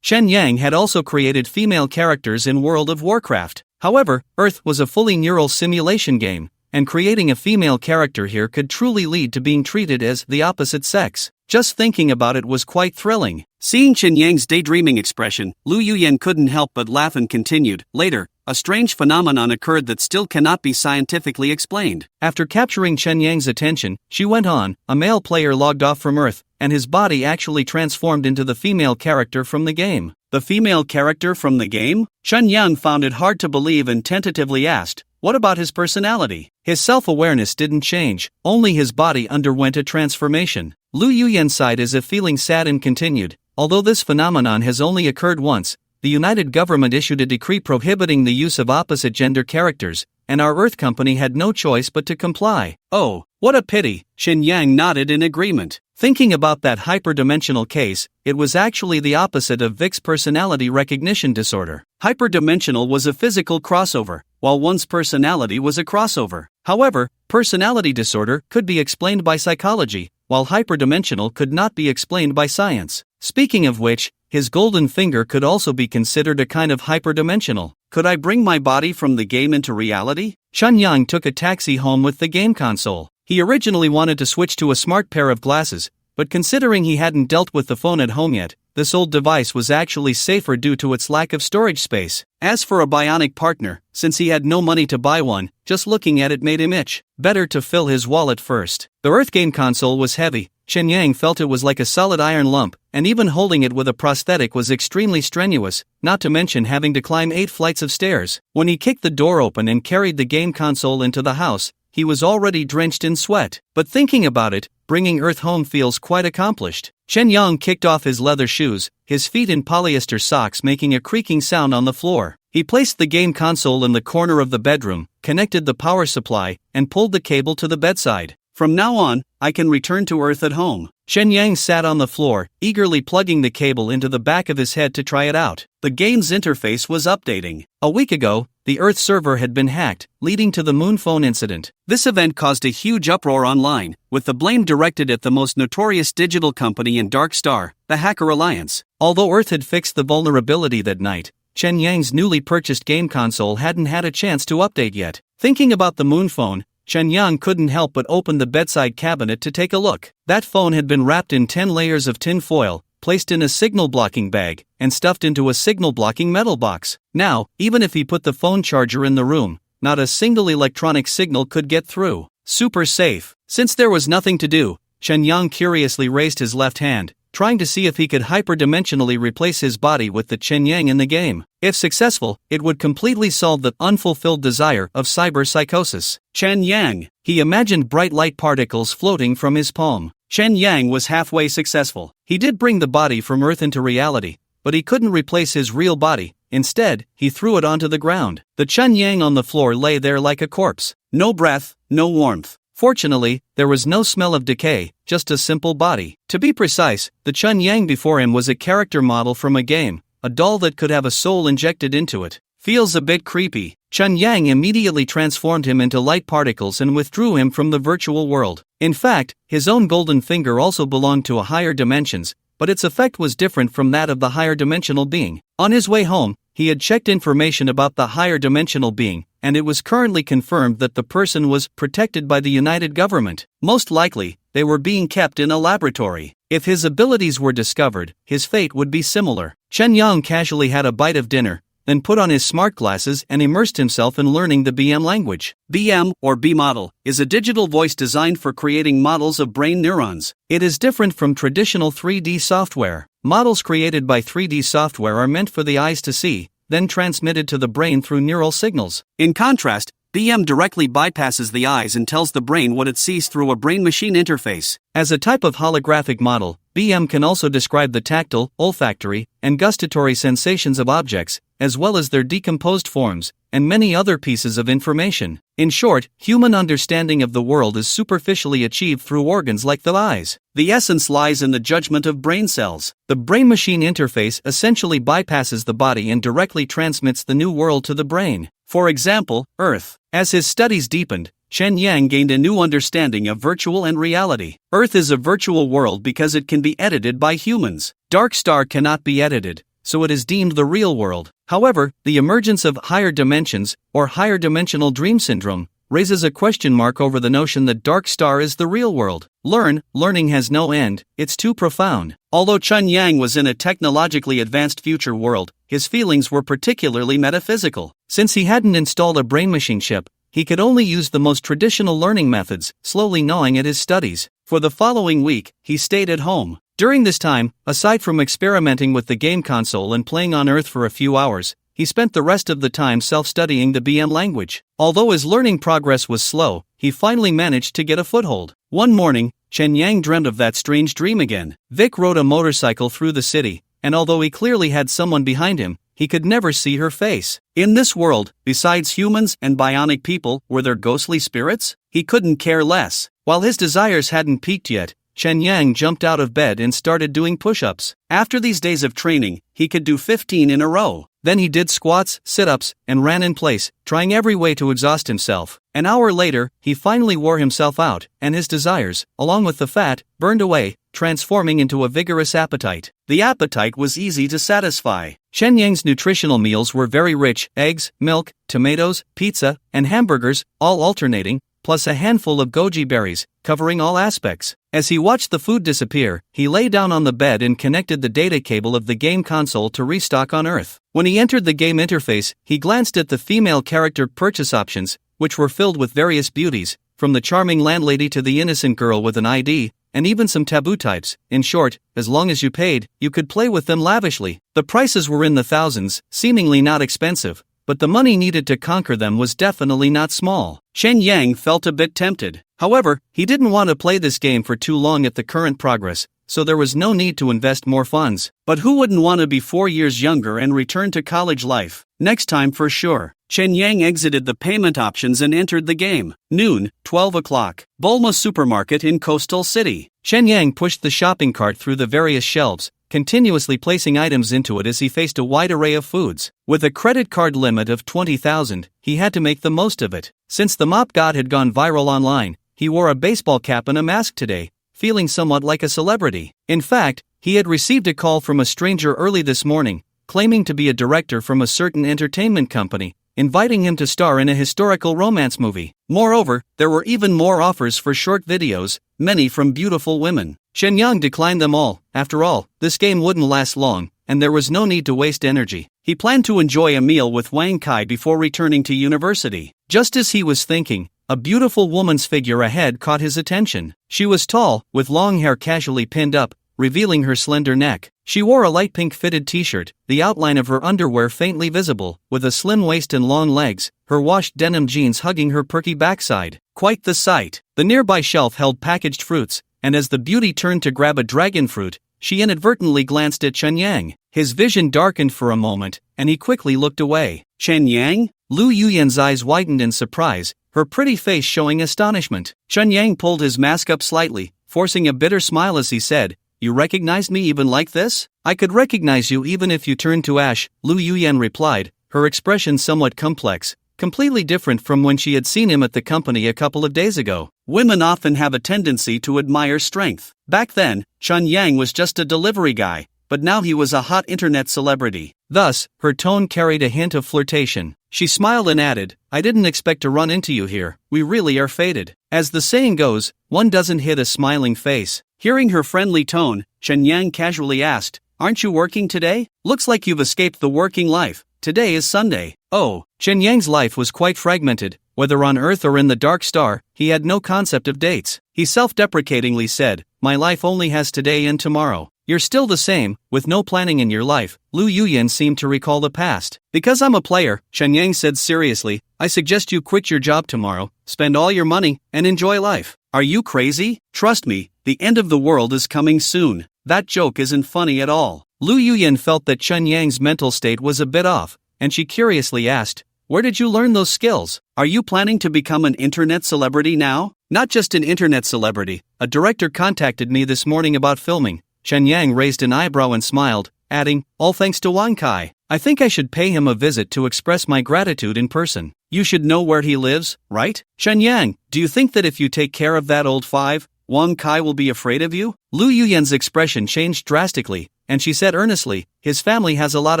Chen Yang had also created female characters in World of Warcraft. However, Earth was a fully neural simulation game, and creating a female character here could truly lead to being treated as the opposite sex. Just thinking about it was quite thrilling. Seeing Chen Yang's daydreaming expression, Lu Yuyan couldn't help but laugh and continued. Later, a strange phenomenon occurred that still cannot be scientifically explained. After capturing Chen Yang's attention, she went on, a male player logged off from Earth, and his body actually transformed into the female character from the game. The female character from the game? Chen Yang found it hard to believe and tentatively asked, what about his personality? His self-awareness didn't change, only his body underwent a transformation. Lu Yuyan sighed as if feeling sad and continued, although this phenomenon has only occurred once, the United Government issued a decree prohibiting the use of opposite-gender characters, and our Earth Company had no choice but to comply. Oh, what a pity, Chen Yang nodded in agreement. Thinking about that hyperdimensional case, it was actually the opposite of Vic's personality recognition disorder. Hyperdimensional was a physical crossover, while one's personality was a crossover. However, personality disorder could be explained by psychology, while hyperdimensional could not be explained by science. Speaking of which, his golden finger could also be considered a kind of hyperdimensional. Could I bring my body from the game into reality? Chen Yang took a taxi home with the game console. He originally wanted to switch to a smart pair of glasses, but considering he hadn't dealt with the phone at home yet, this old device was actually safer due to its lack of storage space. As for a bionic partner, since he had no money to buy one, just looking at it made him itch. Better to fill his wallet first. The Earth game console was heavy. Chen Yang felt it was like a solid iron lump, and even holding it with a prosthetic was extremely strenuous, not to mention having to climb 8 flights of stairs. When he kicked the door open and carried the game console into the house, he was already drenched in sweat. But thinking about it, bringing Earth home feels quite accomplished. Chen Yang kicked off his leather shoes, his feet in polyester socks making a creaking sound on the floor. He placed the game console in the corner of the bedroom, connected the power supply, and pulled the cable to the bedside. From now on, I can return to Earth at home. Chen Yang sat on the floor, eagerly plugging the cable into the back of his head to try it out. The game's interface was updating. A week ago, the Earth server had been hacked, leading to the Moon Phone incident. This event caused a huge uproar online, with the blame directed at the most notorious digital company in Dark Star, the Hacker Alliance. Although Earth had fixed the vulnerability that night, Chen Yang's newly purchased game console hadn't had a chance to update yet. Thinking about the Moon Phone, Chen Yang couldn't help but open the bedside cabinet to take a look. That phone had been wrapped in 10 layers of tin foil, placed in a signal-blocking bag, and stuffed into a signal-blocking metal box. Now, even if he put the phone charger in the room, not a single electronic signal could get through. Super safe. Since there was nothing to do, Chen Yang curiously raised his left hand, trying to see if he could hyperdimensionally replace his body with the Chen Yang in the game. If successful, it would completely solve the unfulfilled desire of cyber psychosis. Chen Yang. He imagined bright light particles floating from his palm. Chen Yang was halfway successful. He did bring the body from Earth into reality, but he couldn't replace his real body. Instead, he threw it onto the ground. The Chen Yang on the floor lay there like a corpse. No breath, no warmth. Fortunately, there was no smell of decay, just a simple body. To be precise, the Chen Yang before him was a character model from a game, a doll that could have a soul injected into it. Feels a bit creepy. Chen Yang immediately transformed him into light particles and withdrew him from the virtual world. In fact, his own golden finger also belonged to a higher dimensions, but its effect was different from that of the higher dimensional being. On his way home, he had checked information about the higher dimensional being, and it was currently confirmed that the person was protected by the United Government. Most likely, they were being kept in a laboratory. If his abilities were discovered, his fate would be similar. Chen Yang casually had a bite of dinner, then put on his smart glasses and immersed himself in learning the BM language. BM, or B-model, is a digital voice designed for creating models of brain neurons. It is different from traditional 3D software. Models created by 3D software are meant for the eyes to see, then transmitted to the brain through neural signals. In contrast, BM directly bypasses the eyes and tells the brain what it sees through a brain-machine interface. As a type of holographic model, BM can also describe the tactile, olfactory, and gustatory sensations of objects, as well as their decomposed forms, and many other pieces of information. In short, human understanding of the world is superficially achieved through organs like the eyes. The essence lies in the judgment of brain cells. The brain-machine interface essentially bypasses the body and directly transmits the new world to the brain. For example, Earth. As his studies deepened, Chen Yang gained a new understanding of virtual and reality. Earth is a virtual world because it can be edited by humans. Dark Star cannot be edited, so it is deemed the real world. However, the emergence of higher dimensions, or higher dimensional dream syndrome, raises a question mark over the notion that Dark Star is the real world. Learning has no end, it's too profound. Although Chen Yang was in a technologically advanced future world, his feelings were particularly metaphysical. Since he hadn't installed a brain-machine chip, he could only use the most traditional learning methods, slowly gnawing at his studies. For the following week, he stayed at home. During this time, aside from experimenting with the game console and playing on Earth for a few hours, he spent the rest of the time self-studying the BM language. Although his learning progress was slow, he finally managed to get a foothold. One morning, Chen Yang dreamt of that strange dream again. Vic rode a motorcycle through the city, and although he clearly had someone behind him, he could never see her face. In this world, besides humans and bionic people, were there ghostly spirits? He couldn't care less. While his desires hadn't peaked yet, Chen Yang jumped out of bed and started doing push-ups. After these days of training, he could do 15 in a row. Then he did squats, sit-ups, and ran in place, trying every way to exhaust himself. An hour later, he finally wore himself out, and his desires, along with the fat, burned away, transforming into a vigorous appetite. The appetite was easy to satisfy. Chen Yang's nutritional meals were very rich: eggs, milk, tomatoes, pizza, and hamburgers, all alternating, plus a handful of goji berries, covering all aspects. As he watched the food disappear, he lay down on the bed and connected the data cable of the game console to restock on Earth. When he entered the game interface, he glanced at the female character purchase options, which were filled with various beauties, from the charming landlady to the innocent girl with an ID, and even some taboo types. In short, as long as you paid, you could play with them lavishly. The prices were in the thousands, seemingly not expensive, but the money needed to conquer them was definitely not small. Chen Yang felt a bit tempted. However, he didn't want to play this game for too long at the current progress, so there was no need to invest more funds. But who wouldn't want to be 4 years younger and return to college life? Next time for sure. Chen Yang exited the payment options and entered the game. Noon, 12 o'clock. Bulma Supermarket in Coastal City. Chen Yang pushed the shopping cart through the various shelves, continuously placing items into it as he faced a wide array of foods. With a credit card limit of 20,000, he had to make the most of it. Since the Mop God had gone viral online, he wore a baseball cap and a mask today, feeling somewhat like a celebrity. In fact, he had received a call from a stranger early this morning, claiming to be a director from a certain entertainment company, inviting him to star in a historical romance movie. Moreover, there were even more offers for short videos, many from beautiful women. Chen Yang declined them all. After all, this game wouldn't last long, and there was no need to waste energy. He planned to enjoy a meal with Wang Kai before returning to university. Just as he was thinking, a beautiful woman's figure ahead caught his attention. She was tall, with long hair casually pinned up, revealing her slender neck. She wore a light pink fitted t-shirt, the outline of her underwear faintly visible, with a slim waist and long legs, her washed denim jeans hugging her perky backside. Quite the sight. The nearby shelf held packaged fruits, and as the beauty turned to grab a dragon fruit, she inadvertently glanced at Chen Yang. His vision darkened for a moment, and he quickly looked away. Chen Yang? Lu Yuyan's eyes widened in surprise, her pretty face showing astonishment. Chen Yang pulled his mask up slightly, forcing a bitter smile as he said, "You recognized me even like this?" "I could recognize you even if you turned to ash," Lu Yuyan replied, her expression somewhat complex, completely different from when she had seen him at the company a couple of days ago. Women often have a tendency to admire strength. Back then, Chen Yang was just a delivery guy, but now he was a hot internet celebrity. Thus, her tone carried a hint of flirtation. She smiled and added, "I didn't expect to run into you here, we really are fated." As the saying goes, one doesn't hit a smiling face. Hearing her friendly tone, Chen Yang casually asked, "Aren't you working today? Looks like you've escaped the working life. Today is Sunday." Oh, Chen Yang's life was quite fragmented. Whether on Earth or in the Dark Star, he had no concept of dates. He self-deprecatingly said, "My life only has today and tomorrow." "You're still the same, with no planning in your life." Lu Yuyan seemed to recall the past. "Because I'm a player," Chen Yang said seriously, "I suggest you quit your job tomorrow, spend all your money, and enjoy life." "Are you crazy? Trust me, the end of the world is coming soon." That joke isn't funny at all. Lu Yuyan felt that Chen Yang's mental state was a bit off, and she curiously asked, "Where did you learn those skills? Are you planning to become an internet celebrity now?" "Not just an internet celebrity, a director contacted me this morning about filming." Chen Yang raised an eyebrow and smiled, adding, "All thanks to Wang Kai. I think I should pay him a visit to express my gratitude in person." "You should know where he lives, right?" "Chen Yang, do you think that if you take care of that old five, Wang Kai will be afraid of you?" Lu Yuyan's expression changed drastically, and she said earnestly, "His family has a lot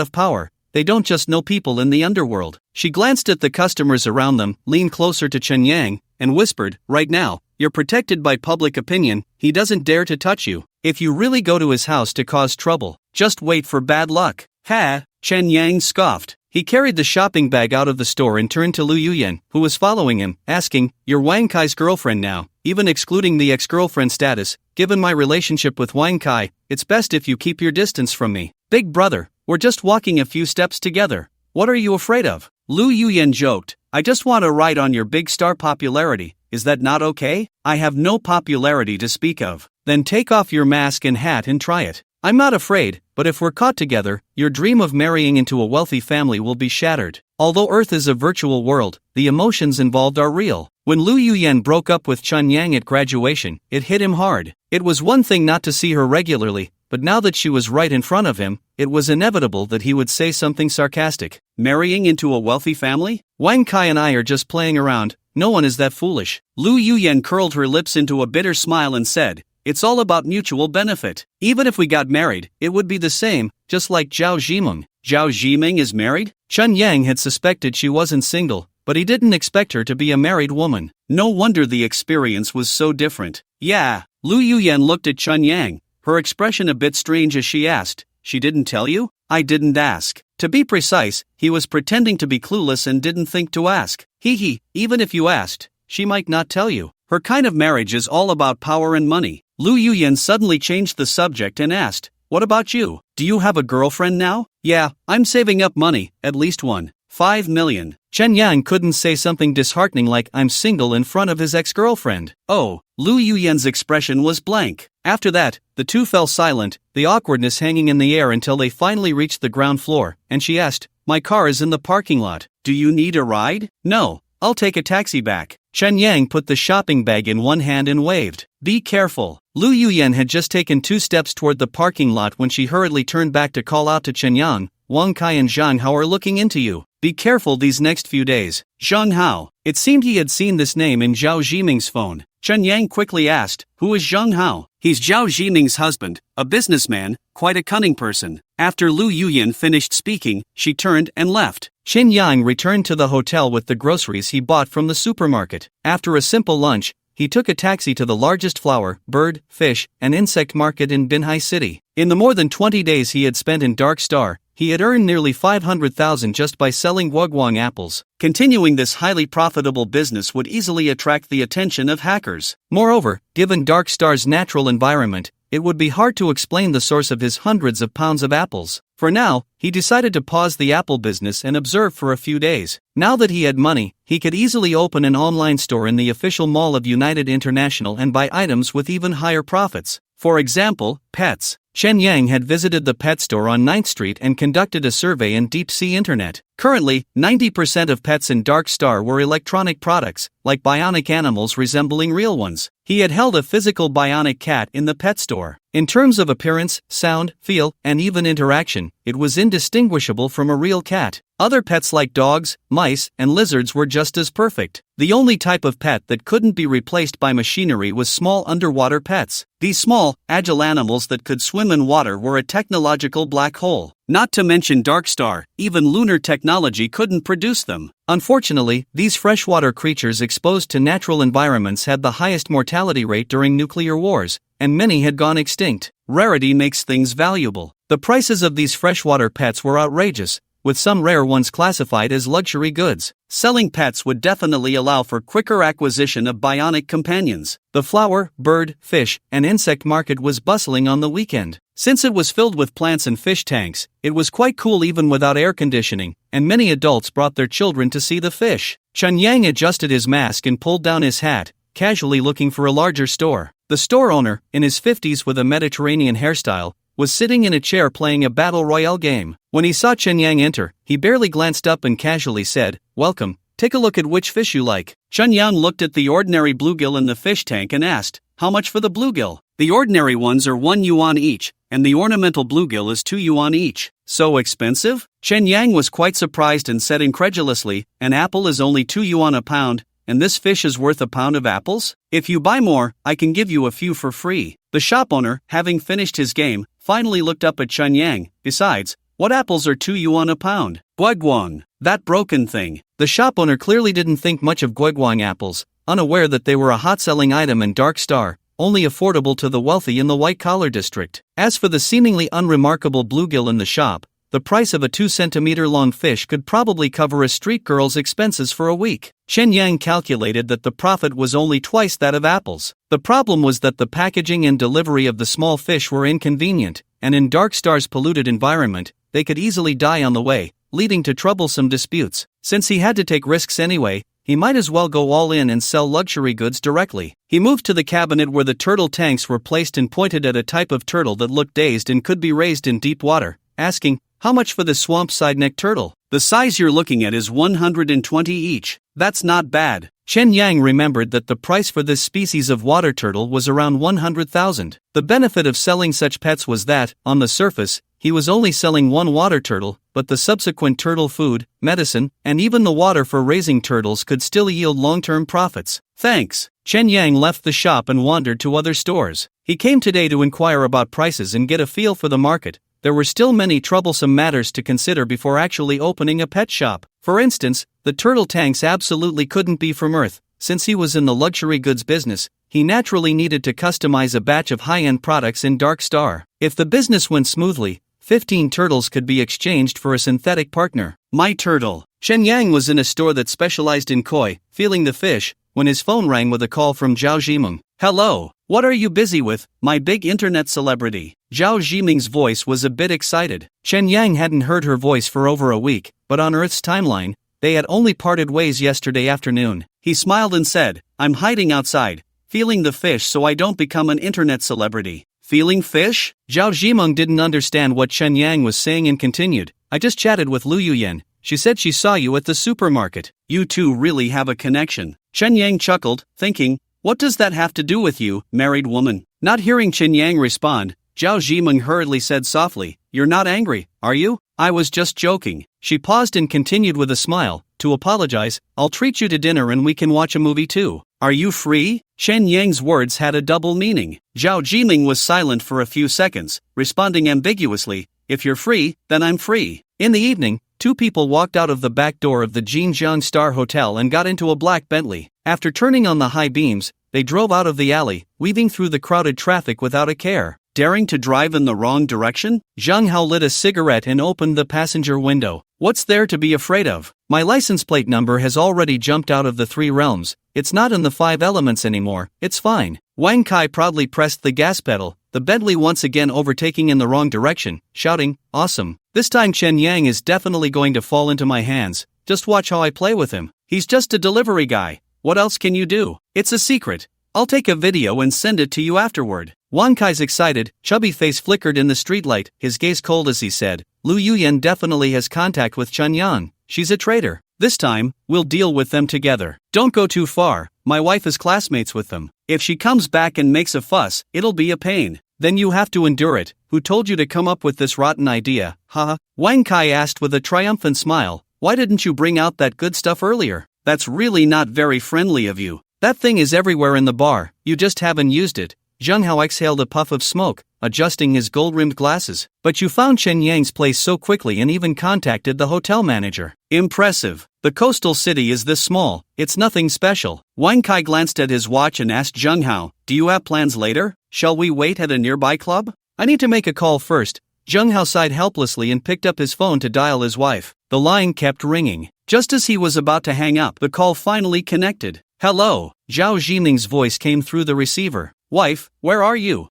of power. They don't just know people in the underworld." She glanced at the customers around them, leaned closer to Chen Yang, and whispered, "Right now, you're protected by public opinion. He doesn't dare to touch you. If you really go to his house to cause trouble, just wait for bad luck." "Ha!" Chen Yang scoffed. He carried the shopping bag out of the store and turned to Lu Yuyan, who was following him, asking, "You're Wang Kai's girlfriend now, even excluding the ex-girlfriend status. Given my relationship with Wang Kai, it's best if you keep your distance from me." "Big brother, we're just walking a few steps together. What are you afraid of?" Lu Yuyan joked, "I just want to ride on your big star popularity. Is that not okay?" "I have no popularity to speak of." "Then take off your mask and hat and try it." "I'm not afraid, but if we're caught together, your dream of marrying into a wealthy family will be shattered." Although Earth is a virtual world, the emotions involved are real. When Lu Yuyan broke up with Chen Yang at graduation, it hit him hard. It was one thing not to see her regularly, but now that she was right in front of him, it was inevitable that he would say something sarcastic. "Marrying into a wealthy family? Wang Kai and I are just playing around, no one is that foolish." Lu Yuyan curled her lips into a bitter smile and said, "It's all about mutual benefit. Even if we got married, it would be the same, just like Zhao Zhimeng." "Zhao Zhimeng is married?" Chen Yang had suspected she wasn't single, but he didn't expect her to be a married woman. No wonder the experience was so different. "Yeah." Lu Yuyan looked at Chen Yang, her expression a bit strange as she asked, "She didn't tell you?" "I didn't ask." To be precise, he was pretending to be clueless and didn't think to ask. Even if you asked, she might not tell you. Her kind of marriage is all about power and money." Lu Yuyan suddenly changed the subject and asked, "What about you? Do you have a girlfriend now?" "Yeah, I'm saving up money, at least one." 5 million. Chen Yang couldn't say something disheartening like "I'm single" in front of his ex-girlfriend. Oh, Lu Yuyan's expression was blank. After that, the two fell silent, the awkwardness hanging in the air until they finally reached the ground floor, and she asked, "My car is in the parking lot. Do you need a ride?" "No, I'll take a taxi back." Chen Yang put the shopping bag in one hand and waved. "Be careful." Lu Yuyan had just taken 2 steps toward the parking lot when she hurriedly turned back to call out to Chen Yang, "Wang Kai and Zhang Hao are looking into you. Be careful these next few days." Zhang Hao. It seemed he had seen this name in Zhao Zhiming's phone. Chen Yang quickly asked, "Who is Zhang Hao?" "He's Zhao Zhiming's husband, a businessman, quite a cunning person." After Lu Yuyan finished speaking, she turned and left. Chen Yang returned to the hotel with the groceries he bought from the supermarket. After a simple lunch, he took a taxi to the largest flower, bird, fish, and insect market in Binhai City. In the more than 20 days he had spent in Dark Star, he had earned nearly 500,000 just by selling guoguang apples. Continuing this highly profitable business would easily attract the attention of hackers. Moreover, given Dark Star's natural environment, it would be hard to explain the source of his hundreds of pounds of apples. For now, he decided to pause the apple business and observe for a few days. Now that he had money, he could easily open an online store in the official mall of United International and buy items with even higher profits. For example, pets. Chen Yang had visited the pet store on 9th Street and conducted a survey in Deep Sea Internet. Currently, 90% of pets in Dark Star were electronic products, like bionic animals resembling real ones. He had held a physical bionic cat in the pet store. In terms of appearance, sound, feel, and even interaction, it was indistinguishable from a real cat. Other pets like dogs, mice, and lizards were just as perfect. The only type of pet that couldn't be replaced by machinery was small underwater pets. These small, agile animals that could swim in water were a technological black hole. Not to mention Dark Star, even lunar technology couldn't produce them. Unfortunately, these freshwater creatures exposed to natural environments had the highest mortality rate during nuclear wars, and many had gone extinct. Rarity makes things valuable. The prices of these freshwater pets were outrageous, with some rare ones classified as luxury goods. Selling pets would definitely allow for quicker acquisition of bionic companions. The flower, bird, fish, and insect market was bustling on the weekend. Since it was filled with plants and fish tanks, it was quite cool even without air conditioning, and many adults brought their children to see the fish. Chen Yang adjusted his mask and pulled down his hat, casually looking for a larger store. The store owner, in his 50s with a Mediterranean hairstyle, was sitting in a chair playing a battle royale game. When he saw Chen Yang enter, he barely glanced up and casually said, "Welcome, take a look at which fish you like." Chen Yang looked at the ordinary bluegill in the fish tank and asked, "How much for the bluegill?" "The ordinary ones are 1 yuan each, and the ornamental bluegill is 2 yuan each." "So expensive?" Chen Yang was quite surprised and said incredulously, "An apple is only 2 yuan a pound, and this fish is worth a pound of apples? If you buy more, I can give you a few for free." The shop owner, having finished his game, finally looked up at Chen Yang. "Besides, what apples are 2 yuan a pound?" "Guoguang, that broken thing." The shop owner clearly didn't think much of guoguang apples, unaware that they were a hot-selling item in Dark Star, only affordable to the wealthy in the white-collar district. As for the seemingly unremarkable bluegill in the shop, the price of a 2-centimeter-long fish could probably cover a street girl's expenses for a week. Chen Yang calculated that the profit was only twice that of apples. The problem was that the packaging and delivery of the small fish were inconvenient, and in Dark Star's polluted environment, they could easily die on the way, leading to troublesome disputes. Since he had to take risks anyway, he might as well go all in and sell luxury goods directly. He moved to the cabinet where the turtle tanks were placed and pointed at a type of turtle that looked dazed and could be raised in deep water, asking, "How much for this swamp side-neck turtle?" "The size you're looking at is 120 each. That's not bad." Chen Yang remembered that the price for this species of water turtle was around 100,000. The benefit of selling such pets was that, on the surface, he was only selling one water turtle, but the subsequent turtle food, medicine, and even the water for raising turtles could still yield long-term profits. "Thanks." Chen Yang left the shop and wandered to other stores. He came today to inquire about prices and get a feel for the market. There were still many troublesome matters to consider before actually opening a pet shop. For instance, the turtle tanks absolutely couldn't be from Earth. Since he was in the luxury goods business, he naturally needed to customize a batch of high-end products in Dark Star. If the business went smoothly, 15 turtles could be exchanged for a synthetic partner. "My turtle." Chen Yang was in a store that specialized in koi, feeling the fish, when his phone rang with a call from Zhao Zhiming. "Hello, what are you busy with, my big internet celebrity?" Zhao Zhiming's voice was a bit excited. Chen Yang hadn't heard her voice for over a week, but on Earth's timeline, they had only parted ways yesterday afternoon. He smiled and said, "I'm hiding outside, feeling the fish so I don't become an internet celebrity." Feeling fish? Zhao Zhimeng didn't understand what Chen Yang was saying and continued, "I just chatted with Lu Yuyan. She said she saw you at the supermarket. You two really have a connection." Chen Yang chuckled, thinking, "What does that have to do with you, married woman?" Not hearing Chen Yang respond, Zhao Zhimeng hurriedly said softly, "You're not angry, are you? I was just joking." She paused and continued with a smile, "To apologize, I'll treat you to dinner and we can watch a movie too. Are you free?" Chen Yang's words had a double meaning. Zhao Zhimeng was silent for a few seconds, responding ambiguously, "If you're free, then I'm free." In the evening, two people walked out of the back door of the Jinjiang Star Hotel and got into a black Bentley. After turning on the high beams, they drove out of the alley, weaving through the crowded traffic without a care. Daring to drive in the wrong direction? Zhang Hao lit a cigarette and opened the passenger window. "What's there to be afraid of? My license plate number has already jumped out of the 3 realms. It's not in the 5 elements anymore, it's fine." Wang Kai proudly pressed the gas pedal, the Bentley once again overtaking in the wrong direction, shouting, "Awesome. This time Chen Yang is definitely going to fall into my hands. Just watch how I play with him. He's just a delivery guy. What else can you do? It's a secret. I'll take a video and send it to you afterward." Wang Kai's excited, chubby face flickered in the streetlight, his gaze cold as he said, "Lu Yuyan definitely has contact with Chen Yang. She's a traitor. This time, we'll deal with them together. Don't go too far, my wife is classmates with them. If she comes back and makes a fuss, it'll be a pain. Then you have to endure it. Who told you to come up with this rotten idea, haha?" Wang Kai asked with a triumphant smile, "Why didn't you bring out that good stuff earlier? That's really not very friendly of you. That thing is everywhere in the bar, you just haven't used it." Zhang Hao exhaled a puff of smoke, adjusting his gold-rimmed glasses. "But you found Chen Yang's place so quickly and even contacted the hotel manager. Impressive. The coastal city is this small, it's nothing special." Wang Kai glanced at his watch and asked Zhang Hao, "Do you have plans later? Shall we wait at a nearby club?" "I need to make a call first." Zhang Hao sighed helplessly and picked up his phone to dial his wife. The line kept ringing. Just as he was about to hang up, the call finally connected. "Hello." Zhao Zhimeng's voice came through the receiver. "Wife, where are you?"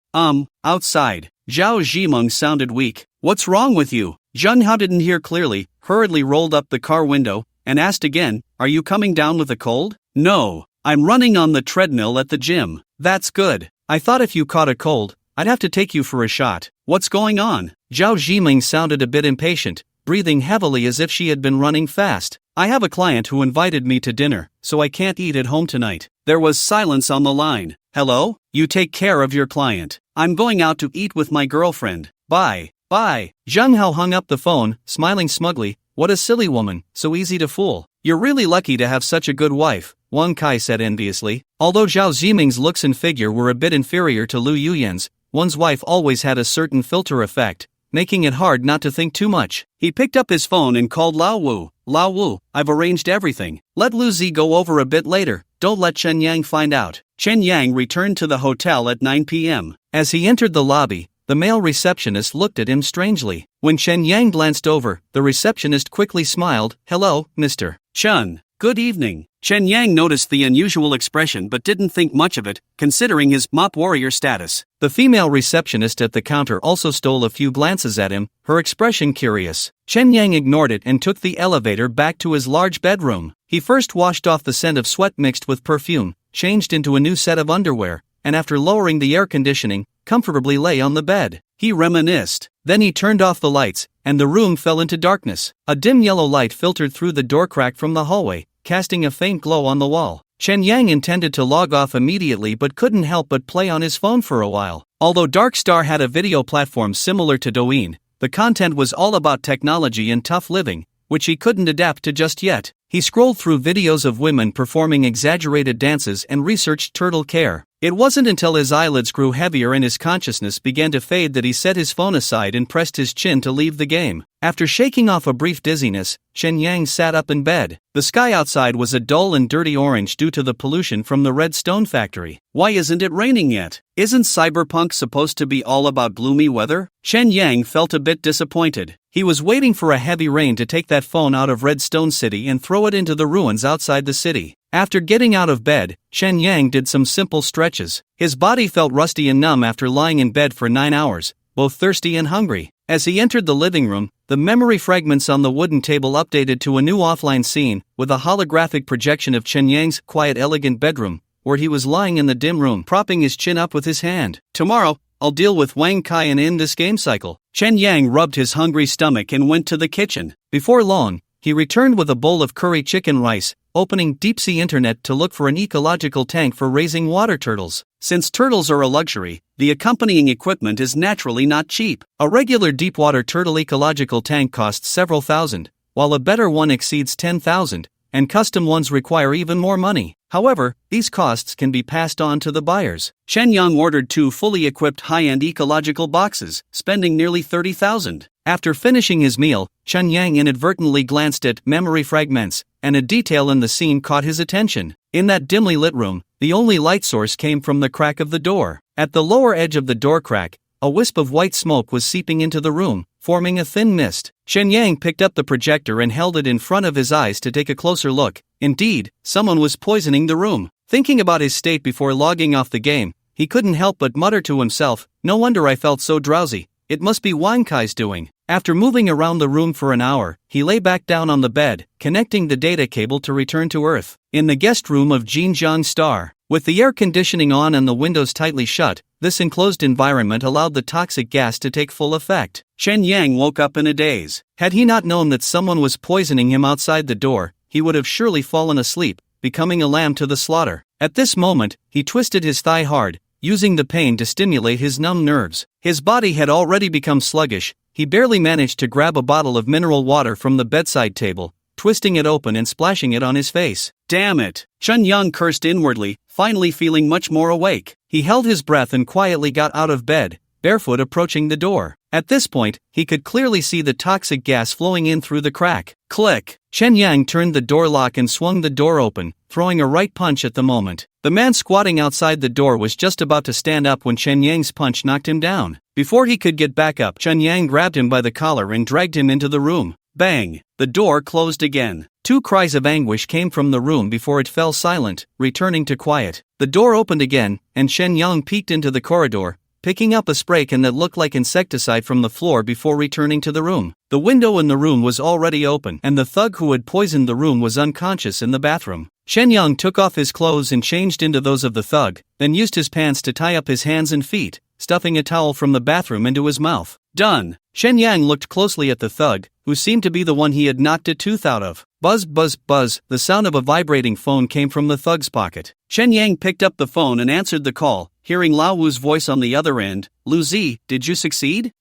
Outside." Zhao Zhimeng sounded weak. "What's wrong with you?" Zhang Hao didn't hear clearly, hurriedly rolled up the car window, and asked again, "Are you coming down with a cold?" "No, I'm running on the treadmill at the gym." "That's good. I thought if you caught a cold, I'd have to take you for a shot." "What's going on?" Zhao Zhimeng sounded a bit impatient, breathing heavily as if she had been running fast. "I have a client who invited me to dinner, so I can't eat at home tonight." There was silence on the line. "Hello? You take care of your client. I'm going out to eat with my girlfriend. Bye." "Bye." Zhang Hao hung up the phone, smiling smugly. "What a silly woman, so easy to fool." "You're really lucky to have such a good wife," Wang Kai said enviously. Although Zhao Zhimeng's looks and figure were a bit inferior to Lu Yuyan's, one's wife always had a certain filter effect, making it hard not to think too much. He picked up his phone and called Lao Wu. "Lao Wu, I've arranged everything. Let Lu Zi go over a bit later. Don't let Chen Yang find out." Chen Yang returned to the hotel at 9 p.m. As he entered the lobby, the male receptionist looked at him strangely. When Chen Yang glanced over, the receptionist quickly smiled. "Hello, Mr. Chen. Good evening." Chen Yang noticed the unusual expression but didn't think much of it, considering his mop warrior status. The female receptionist at the counter also stole a few glances at him, her expression curious. Chen Yang ignored it and took the elevator back to his large bedroom. He first washed off the scent of sweat mixed with perfume, changed into a new set of underwear, and after lowering the air conditioning, comfortably lay on the bed. He reminisced. Then he turned off the lights, and the room fell into darkness. A dim yellow light filtered through the door crack from the hallway, casting a faint glow on the wall. Chen Yang intended to log off immediately but couldn't help but play on his phone for a while. Although Dark Star had a video platform similar to Douyin, the content was all about technology and tough living, which he couldn't adapt to just yet. He scrolled through videos of women performing exaggerated dances and researched turtle care. It wasn't until his eyelids grew heavier and his consciousness began to fade that he set his phone aside and pressed his chin to leave the game. After shaking off a brief dizziness, Chen Yang sat up in bed. The sky outside was a dull and dirty orange due to the pollution from the red stone factory. Why isn't it raining yet? Isn't cyberpunk supposed to be all about gloomy weather? Chen Yang felt a bit disappointed. He was waiting for a heavy rain to take that phone out of Redstone City and throw it into the ruins outside the city. After getting out of bed, Chen Yang did some simple stretches. His body felt rusty and numb after lying in bed for 9 hours, both thirsty and hungry. As he entered the living room, The memory fragments on the wooden table updated to a new offline scene, with a holographic projection of Chen Yang's quiet, elegant bedroom, where he was lying in the dim room, propping his chin up with his hand. Tomorrow, I'll deal with Wang Kai and end this game cycle. Chen Yang rubbed his hungry stomach and went to the kitchen. Before long, he returned with a bowl of curry chicken rice, opening deep-sea internet to look for an ecological tank for raising water turtles. Since turtles are a luxury, the accompanying equipment is naturally not cheap. A regular deepwater turtle ecological tank costs several thousand, while a better one exceeds 10,000, and custom ones require even more money. However, these costs can be passed on to the buyers. Chen Yang ordered 2 fully equipped high-end ecological boxes, spending nearly 30,000. After finishing his meal, Chen Yang inadvertently glanced at memory fragments, and a detail in the scene caught his attention. In that dimly lit room, the only light source came from the crack of the door. At the lower edge of the door crack, a wisp of white smoke was seeping into the room, forming a thin mist. Chen Yang picked up the projector and held it in front of his eyes to take a closer look. Indeed, someone was poisoning the room. Thinking about his state before logging off the game, he couldn't help but mutter to himself, "No wonder I felt so drowsy. It must be Wang Kai's doing." After moving around the room for an hour, he lay back down on the bed, connecting the data cable to return to Earth. In the guest room of Jinjiang Star, with the air conditioning on and the windows tightly shut, this enclosed environment allowed the toxic gas to take full effect. Chen Yang woke up in a daze. Had he not known that someone was poisoning him outside the door, he would have surely fallen asleep, becoming a lamb to the slaughter. At this moment, he twisted his thigh hard, using the pain to stimulate his numb nerves. His body had already become sluggish. He barely managed to grab a bottle of mineral water from the bedside table, twisting it open and splashing it on his face. Damn it! Chen Yang cursed inwardly, finally feeling much more awake. He held his breath and quietly got out of bed, barefoot approaching the door. At this point, he could clearly see the toxic gas flowing in through the crack. Click! Chen Yang turned the door lock and swung the door open, throwing a right punch at the moment. The man squatting outside the door was just about to stand up when Chen Yang's punch knocked him down. Before he could get back up, Chen Yang grabbed him by the collar and dragged him into the room. Bang! The door closed again. 2 cries of anguish came from the room before it fell silent, returning to quiet. The door opened again, and Chen Yang peeked into the corridor, picking up a spray can that looked like insecticide from the floor before returning to the room. The window in the room was already open, and the thug who had poisoned the room was unconscious in the bathroom. Chen Yang took off his clothes and changed into those of the thug, then used his pants to tie up his hands and feet, stuffing a towel from the bathroom into his mouth. Done! Chen Yang looked closely at the thug, who seemed to be the one he had knocked a tooth out of. Buzz, buzz, buzz, the sound of a vibrating phone came from the thug's pocket. Chen Yang picked up the phone and answered the call, hearing Lao Wu's voice on the other end. "Lu Zi, did you succeed?"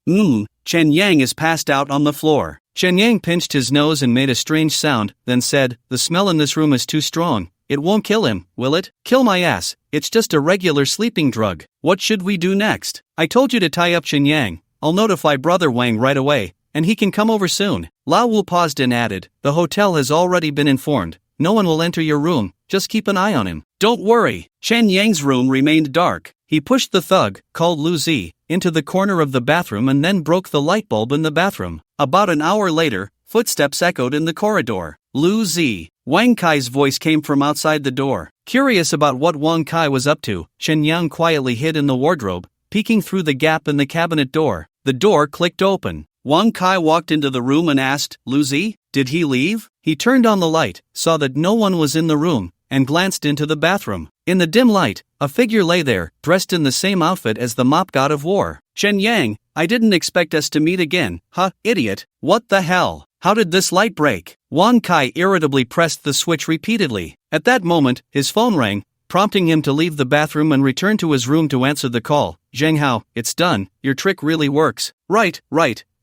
Chen Yang is passed out on the floor. Chen Yang pinched his nose and made a strange sound, then said, "The smell in this room is too strong. It won't kill him, will it?" "Kill my ass, it's just a regular sleeping drug. What should we do next?" "I told you to tie up Chen Yang. I'll notify Brother Wang right away, and he can come over soon." Lao Wu paused and added, "The hotel has already been informed. No one will enter your room, just keep an eye on him." "Don't worry." Chen Yang's room remained dark. He pushed the thug, called Lu Zi, into the corner of the bathroom and then broke the light bulb in the bathroom. About an hour later, footsteps echoed in the corridor. "Lu Zi." Wang Kai's voice came from outside the door. Curious about what Wang Kai was up to, Chen Yang quietly hid in the wardrobe, peeking through the gap in the cabinet door. The door clicked open. Wang Kai walked into the room and asked, "Lu Zi, did he leave?" He turned on the light, saw that no one was in the room, and glanced into the bathroom. In the dim light, a figure lay there, dressed in the same outfit as the Mop God of War. "Chen Yang, I didn't expect us to meet again." "Huh, idiot, what the hell? How did this light break?" Wang Kai irritably pressed the switch repeatedly. At that moment, his phone rang, prompting him to leave the bathroom and return to his room to answer the call. "Zheng Hao, it's done, your trick really works." Right,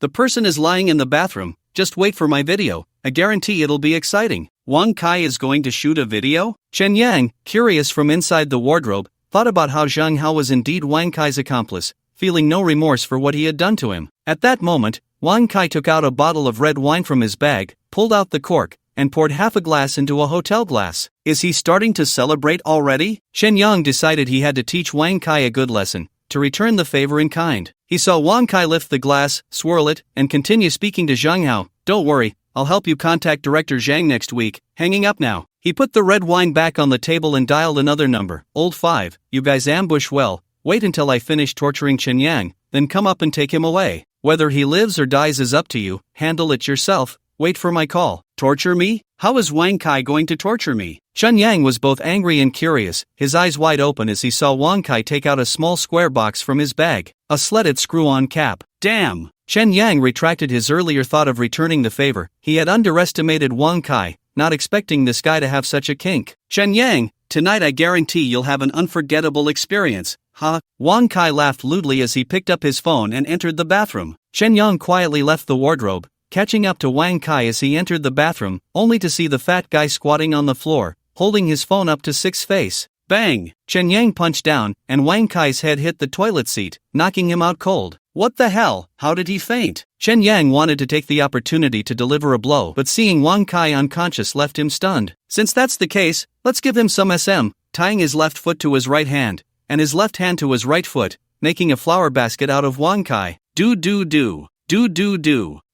the person is lying in the bathroom, just wait for my video, I guarantee it'll be exciting." Wang Kai is going to shoot a video? Chen Yang, curious from inside the wardrobe, thought about how Zheng Hao was indeed Wang Kai's accomplice, feeling no remorse for what he had done to him. At that moment, Wang Kai took out a bottle of red wine from his bag, pulled out the cork, and poured half a glass into a hotel glass. Is he starting to celebrate already? Chen Yang decided he had to teach Wang Kai a good lesson, to return the favor in kind. He saw Wang Kai lift the glass, swirl it, and continue speaking to Zheng Hao. "Don't worry, I'll help you contact Director Zhang next week." Hanging up now. He put the red wine back on the table and dialed another number. "Old 5, you guys ambush well, wait until I finish torturing Chen Yang, then come up and take him away." Whether he lives or dies is up to you, handle it yourself, wait for my call. Torture me? How is Wang Kai going to torture me? Chen Yang was both angry and curious, his eyes wide open as he saw Wang Kai take out a small square box from his bag, a sledded screw-on cap. Damn! Chen Yang retracted his earlier thought of returning the favor. He had underestimated Wang Kai, not expecting this guy to have such a kink. Chen Yang, tonight I guarantee you'll have an unforgettable experience. Huh? Wang Kai laughed lewdly as he picked up his phone and entered the bathroom. Chen Yang quietly left the wardrobe, catching up to Wang Kai as he entered the bathroom, only to see the fat guy squatting on the floor, holding his phone up to Six's face. Bang! Chen Yang punched down, and Wang Kai's head hit the toilet seat, knocking him out cold. What the hell? How did he faint? Chen Yang wanted to take the opportunity to deliver a blow, but seeing Wang Kai unconscious left him stunned. Since that's the case, let's give him some SM, tying his left foot to his right hand, and his left hand to his right foot, making a flower basket out of Wang Kai. Do.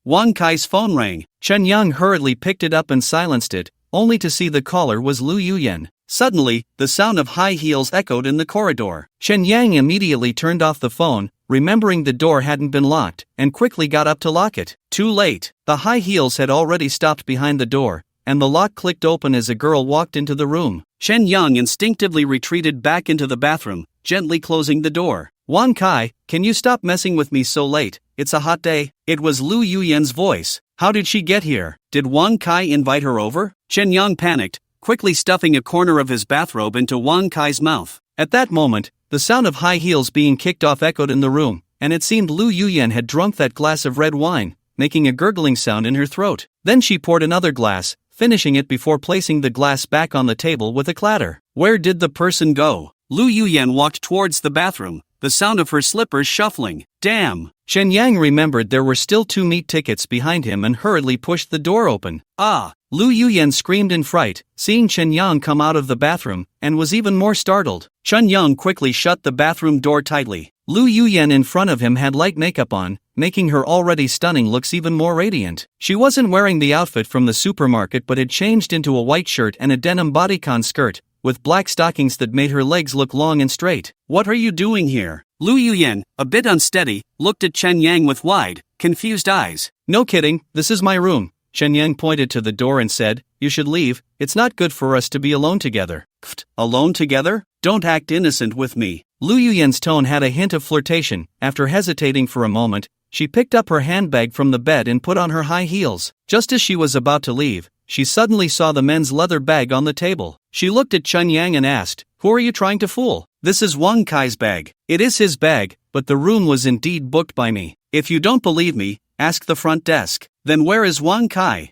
Wang Kai's phone rang. Chen Yang hurriedly picked it up and silenced it, only to see the caller was Lu Yuyan. Suddenly, the sound of high heels echoed in the corridor. Chen Yang immediately turned off the phone, remembering the door hadn't been locked, and quickly got up to lock it. Too late. The high heels had already stopped behind the door, and the lock clicked open as a girl walked into the room. Chen Yang instinctively retreated back into the bathroom, gently closing the door. Wang Kai, can you stop messing with me so late? It's a hot day. It was Lu Yuyan's voice. How did she get here? Did Wang Kai invite her over? Chen Yang panicked, quickly stuffing a corner of his bathrobe into Wang Kai's mouth. At that moment, the sound of high heels being kicked off echoed in the room, and it seemed Lu Yuyan had drunk that glass of red wine, making a gurgling sound in her throat. Then she poured another glass, finishing it before placing the glass back on the table with a clatter. Where did the person go? Lu Yuyan walked towards the bathroom, the sound of her slippers shuffling. Damn! Chen Yang remembered there were still 2 meat tickets behind him and hurriedly pushed the door open. Ah! Lu Yuyan screamed in fright, seeing Chen Yang come out of the bathroom, and was even more startled. Chen Yang quickly shut the bathroom door tightly. Lu Yuyan in front of him had light makeup on, making her already stunning looks even more radiant. She wasn't wearing the outfit from the supermarket but had changed into a white shirt and a denim bodycon skirt, with black stockings that made her legs look long and straight. What are you doing here? Lu Yuyan, a bit unsteady, looked at Chen Yang with wide, confused eyes. No kidding, this is my room. Chen Yang pointed to the door and said, you should leave, it's not good for us to be alone together. Pfft, alone together? Don't act innocent with me. Lu Yuyan's tone had a hint of flirtation. After hesitating for a moment, she picked up her handbag from the bed and put on her high heels. Just as she was about to leave, she suddenly saw the men's leather bag on the table. She looked at Chen Yang and asked, who are you trying to fool? This is Wang Kai's bag. It is his bag, but the room was indeed booked by me. If you don't believe me, ask the front desk. Then where is Wang Kai?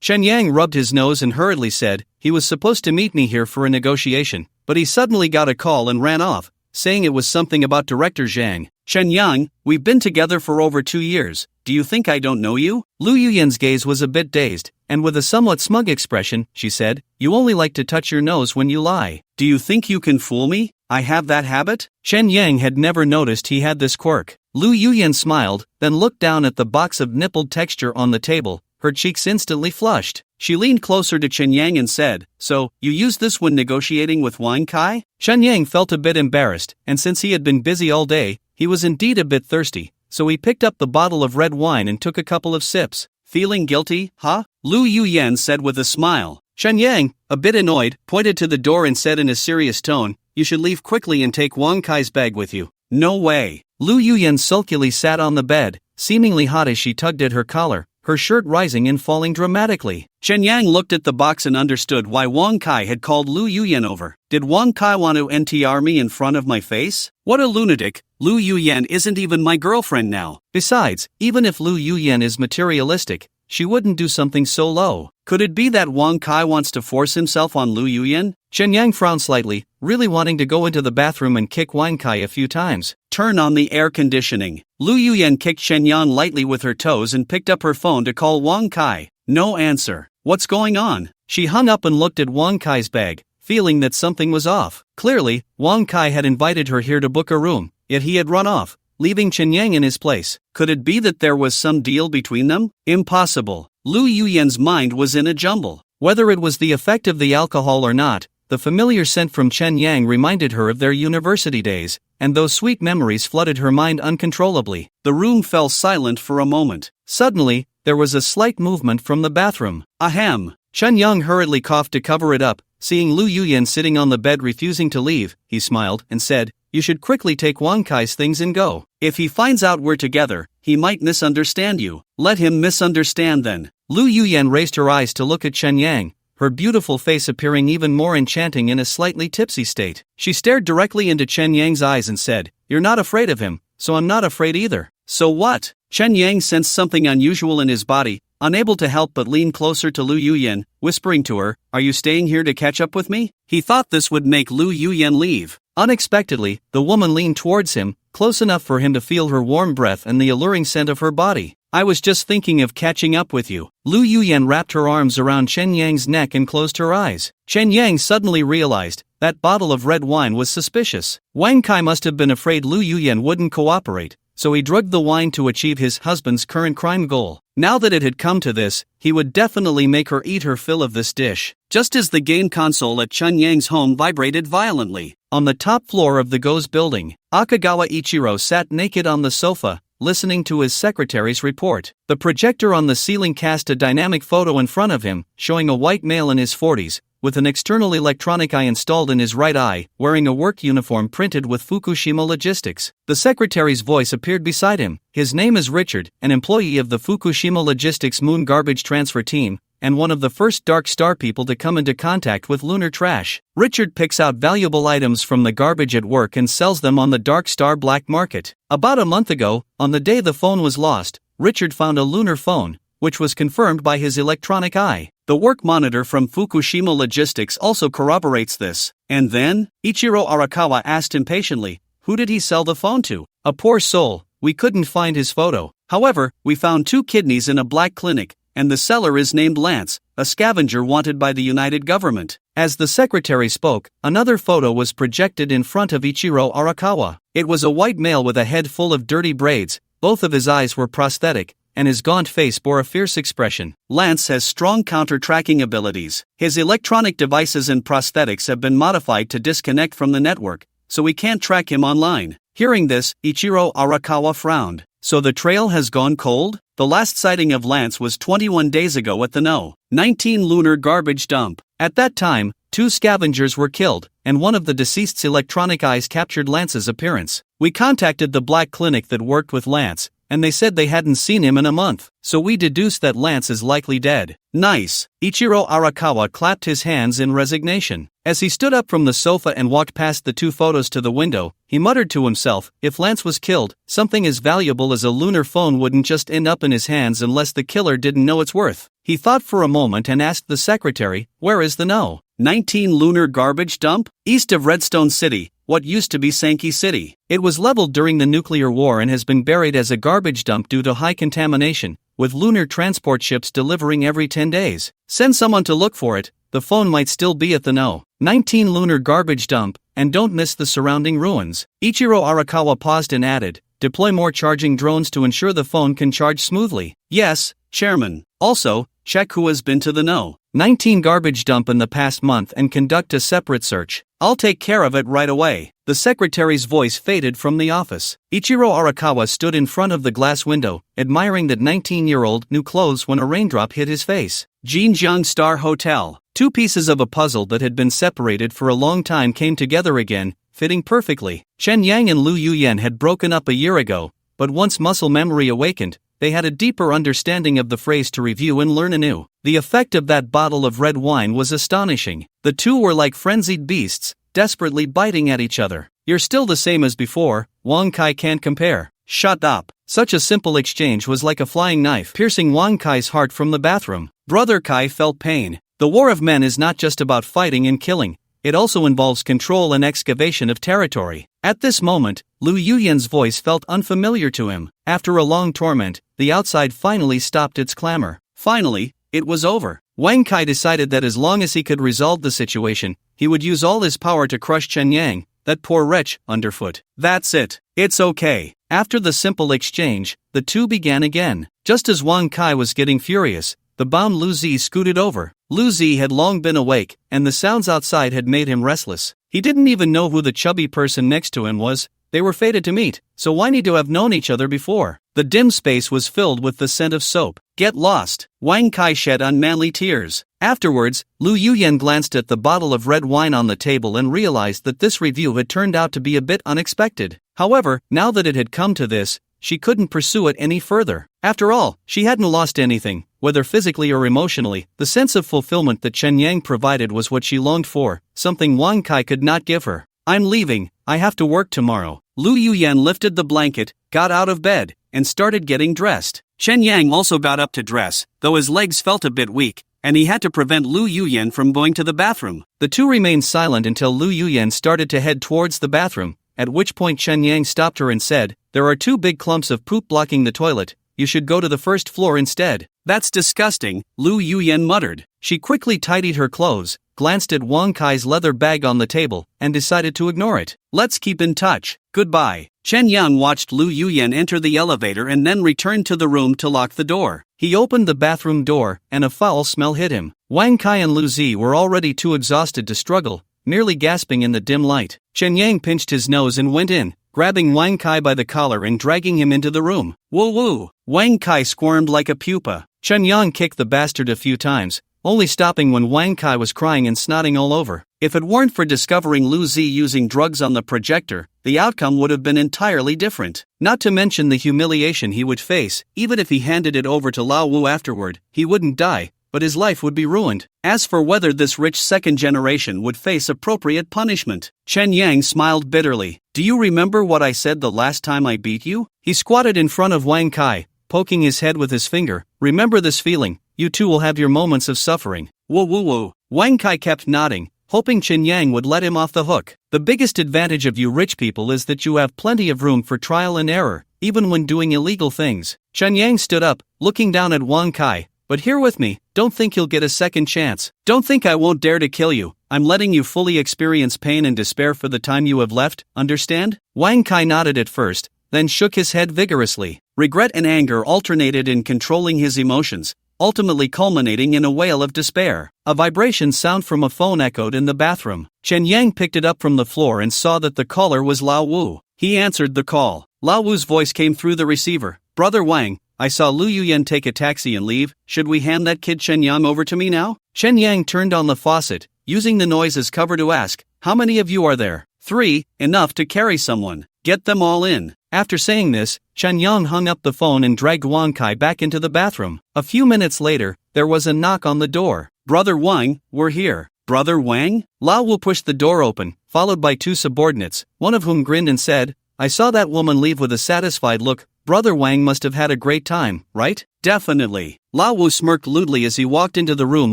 Chen Yang rubbed his nose and hurriedly said, he was supposed to meet me here for a negotiation, but he suddenly got a call and ran off, saying it was something about Director Zhang. Chen Yang, we've been together for over 2 years. Do you think I don't know you? Lu Yuyan's gaze was a bit dazed, and with a somewhat smug expression, she said, you only like to touch your nose when you lie. Do you think you can fool me? I have that habit? Chen Yang had never noticed he had this quirk. Lu Yuyan smiled, then looked down at the box of nippled texture on the table. Her cheeks instantly flushed. She leaned closer to Chen Yang and said, so, you used this when negotiating with Wang Kai? Chen Yang felt a bit embarrassed, and since he had been busy all day, he was indeed a bit thirsty, so he picked up the bottle of red wine and took a couple of sips. Feeling guilty, huh? Lu Yuyan said with a smile. Chen Yang, a bit annoyed, pointed to the door and said in a serious tone, you should leave quickly and take Wang Kai's bag with you. No way. Lu Yuyan sulkily sat on the bed, seemingly hot as she tugged at her collar, her shirt rising and falling dramatically. Chen Yang looked at the box and understood why Wang Kai had called Lu Yuyan over. Did Wang Kai want to NTR me in front of my face? What a lunatic. Lu Yuyan isn't even my girlfriend now. Besides, even if Lu Yuyan is materialistic, she wouldn't do something so low. Could it be that Wang Kai wants to force himself on Lu Yuyan? Chen Yang frowned slightly, really wanting to go into the bathroom and kick Wang Kai a few times. Turn on the air conditioning. Lu Yuyan kicked Chen Yang lightly with her toes and picked up her phone to call Wang Kai. No answer. What's going on? She hung up and looked at Wang Kai's bag, feeling that something was off. Clearly, Wang Kai had invited her here to book a room, yet he had run off, leaving Chen Yang in his place. Could it be that there was some deal between them? Impossible. Lu Yuyan's mind was in a jumble. Whether it was the effect of the alcohol or not, the familiar scent from Chen Yang reminded her of their university days, and those sweet memories flooded her mind uncontrollably. The room fell silent for a moment. Suddenly, there was a slight movement from the bathroom. Ahem! Chen Yang hurriedly coughed to cover it up. Seeing Lu Yuyan sitting on the bed refusing to leave, he smiled and said, "You should quickly take Wang Kai's things and go. If he finds out we're together, he might misunderstand you." "Let him misunderstand then." Lu Yuyan raised her eyes to look at Chen Yang, her beautiful face appearing even more enchanting in a slightly tipsy state. She stared directly into Chen Yang's eyes and said, "You're not afraid of him, so I'm not afraid either." "So what?" Chen Yang sensed something unusual in his body, unable to help but lean closer to Lu Yuyan, whispering to her, "Are you staying here to catch up with me?" He thought this would make Lu Yuyan leave. Unexpectedly, the woman leaned towards him, close enough for him to feel her warm breath and the alluring scent of her body. "I was just thinking of catching up with you." Lu Yuyan wrapped her arms around Chen Yang's neck and closed her eyes. Chen Yang suddenly realized that bottle of red wine was suspicious. Wang Kai must have been afraid Lu Yuyan wouldn't cooperate, so he drugged the wine to achieve his husband's current crime goal. Now that it had come to this, he would definitely make her eat her fill of this dish. Just as the game console at Chen Yang's home vibrated violently, on the top floor of the Go's building, Akagawa Ichiro sat naked on the sofa, listening to his secretary's report. The projector on the ceiling cast a dynamic photo in front of him, showing a white male in his 40s, with an external electronic eye installed in his right eye, wearing a work uniform printed with Fukushima Logistics. The secretary's voice appeared beside him. "His name is Richard, an employee of the Fukushima Logistics Moon Garbage Transfer Team, and one of the first Dark Star people to come into contact with lunar trash. Richard picks out valuable items from the garbage at work and sells them on the Dark Star black market. About a month ago, on the day the phone was lost, Richard found a lunar phone, which was confirmed by his electronic eye. The work monitor from Fukushima Logistics also corroborates this." "And then?" Ichiro Arakawa asked impatiently. "Who did he sell the phone to?" "A poor soul. We couldn't find his photo. However, we found 2 kidneys in a black clinic, and the seller is named Lance, a scavenger wanted by the United Government." As the secretary spoke, another photo was projected in front of Ichiro Arakawa. It was a white male with a head full of dirty braids, both of his eyes were prosthetic, and his gaunt face bore a fierce expression. "Lance has strong counter-tracking abilities. His electronic devices and prosthetics have been modified to disconnect from the network, so we can't track him online." Hearing this, Ichiro Arakawa frowned. "So the trail has gone cold?" The last sighting of Lance was 21 days ago at the No. 19 lunar garbage dump. At that time, 2 scavengers were killed, and one of the deceased's electronic eyes captured Lance's appearance. We contacted the black clinic that worked with Lance, and they said they hadn't seen him in a month, so we deduced that Lance is likely dead. "Nice." Ichiro Arakawa clapped his hands in resignation. As he stood up from the sofa and walked past the 2 photos to the window, he muttered to himself, if Lance was killed, something as valuable as a lunar phone wouldn't just end up in his hands unless the killer didn't know its worth. He thought for a moment and asked the secretary, "Where is the No. 19 lunar garbage dump?" "East of Redstone City, what used to be Sankey City. It was leveled during the nuclear war and has been buried as a garbage dump due to high contamination, with lunar transport ships delivering every 10 days. Send someone to look for it. The phone might still be at the No. 19 lunar garbage dump, and don't miss the surrounding ruins." Ichiro Arakawa paused and added, "Deploy more charging drones to ensure the phone can charge smoothly." "Yes, Chairman. Also, check who has been to the No. 19 garbage dump in the past month and conduct a separate search." "I'll take care of it right away." The secretary's voice faded from the office. Ichiro Arakawa stood in front of the glass window, admiring that 19-year-old new clothes when a raindrop hit his face. Jinjiang Star Hotel. 2 pieces of a puzzle that had been separated for a long time came together again, fitting perfectly. Chen Yang and Lu Yuyan had broken up a year ago, but once muscle memory awakened, they had a deeper understanding of the phrase to review and learn anew. The effect of that bottle of red wine was astonishing. The 2 were like frenzied beasts, desperately biting at each other. "You're still the same as before, Wang Kai can't compare." "Shut up." Such a simple exchange was like a flying knife piercing Wang Kai's heart from the bathroom. Brother Kai felt pain. The war of men is not just about fighting and killing, it also involves control and excavation of territory. At this moment, Lu Yuyan's voice felt unfamiliar to him. After a long torment, the outside finally stopped its clamor. Finally, it was over. Wang Kai decided that as long as he could resolve the situation, he would use all his power to crush Chen Yang, that poor wretch, underfoot. "That's it. It's okay." After the simple exchange, the 2 began again. Just as Wang Kai was getting furious, the bound Lu Zi scooted over. Lu Zi had long been awake, and the sounds outside had made him restless. He didn't even know who the chubby person next to him was. They were fated to meet, so why need to have known each other before? The dim space was filled with the scent of soap. Get lost. Wang Kai shed unmanly tears. Afterwards, Lu Yuyan glanced at the bottle of red wine on the table and realized that this review had turned out to be a bit unexpected. However, now that it had come to this, she couldn't pursue it any further. After all, she hadn't lost anything, whether physically or emotionally. The sense of fulfillment that Chen Yang provided was what she longed for, something Wang Kai could not give her. I'm leaving, I have to work tomorrow. Lu Yuyan lifted the blanket, got out of bed, and started getting dressed. Chen Yang also got up to dress, though his legs felt a bit weak, and he had to prevent Lu Yuyan from going to the bathroom. The two remained silent until Lu Yuyan started to head towards the bathroom, at which point Chen Yang stopped her and said, "There are two big clumps of poop blocking the toilet, you should go to the first floor instead." "That's disgusting," Lu Yuyan muttered. She quickly tidied her clothes, glanced at Wang Kai's leather bag on the table, and decided to ignore it. "Let's keep in touch. Goodbye." Chen Yang watched Lu Yuyan enter the elevator and then returned to the room to lock the door. He opened the bathroom door, and a foul smell hit him. Wang Kai and Lu Zi were already too exhausted to struggle, nearly gasping in the dim light. Chen Yang pinched his nose and went in, grabbing Wang Kai by the collar and dragging him into the room. "Woo woo!" Wang Kai squirmed like a pupa. Chen Yang kicked the bastard a few times, only stopping when Wang Kai was crying and snotting all over. If it weren't for discovering Lu Zi using drugs on the projector, the outcome would have been entirely different. Not to mention the humiliation he would face. Even if he handed it over to Lao Wu afterward, he wouldn't die, but his life would be ruined. As for whether this rich second generation would face appropriate punishment, Chen Yang smiled bitterly. "Do you remember what I said the last time I beat you?" He squatted in front of Wang Kai, poking his head with his finger. "Remember this feeling, you too will have your moments of suffering." "Woo woo woo." Wang Kai kept nodding, hoping Chen Yang would let him off the hook. "The biggest advantage of you rich people is that you have plenty of room for trial and error, even when doing illegal things." Chen Yang stood up, looking down at Wang Kai. "But here with me, don't think you'll get a second chance. Don't think I won't dare to kill you. I'm letting you fully experience pain and despair for the time you have left, understand?" Wang Kai nodded at first, then shook his head vigorously. Regret and anger alternated in controlling his emotions, ultimately culminating in a wail of despair. A vibration sound from a phone echoed in the bathroom. Chen Yang picked it up from the floor and saw that the caller was Lao Wu. He answered the call. Lao Wu's voice came through the receiver. "Brother Wang, I saw Lu Yuyan take a taxi and leave. Should we hand that kid Chen Yang over to me now?" Chen Yang turned on the faucet, using the noise as cover to ask, "How many of you are there?" "3, enough to carry someone. Get them all in." After saying this, Chen Yang hung up the phone and dragged Wang Kai back into the bathroom. A few minutes later, there was a knock on the door. "Brother Wang, we're here." "Brother Wang?" Lao Wu pushed the door open, followed by two subordinates, one of whom grinned and said, "I saw that woman leave with a satisfied look. Brother Wang must have had a great time, right?" "Definitely." Lao Wu smirked lewdly as he walked into the room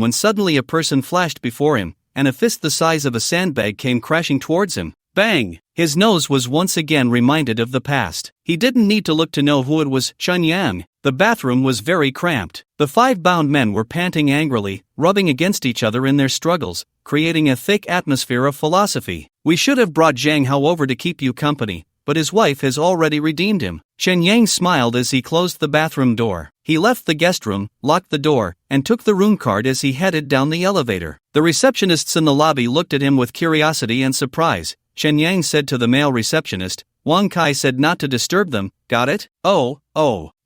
when suddenly a person flashed before him, and a fist the size of a sandbag came crashing towards him. Bang! His nose was once again reminded of the past. He didn't need to look to know who it was. Chen Yang. The bathroom was very cramped. The 5 bound men were panting angrily, rubbing against each other in their struggles, creating a thick atmosphere of philosophy. "We should have brought Zhang Hao over to keep you company, but his wife has already redeemed him." Chen Yang smiled as he closed the bathroom door. He left the guest room, locked the door, and took the room card as he headed down the elevator. The receptionists in the lobby looked at him with curiosity and surprise. Chen Yang said to the male receptionist. Wang Kai said not to disturb them. "Got it?" Oh.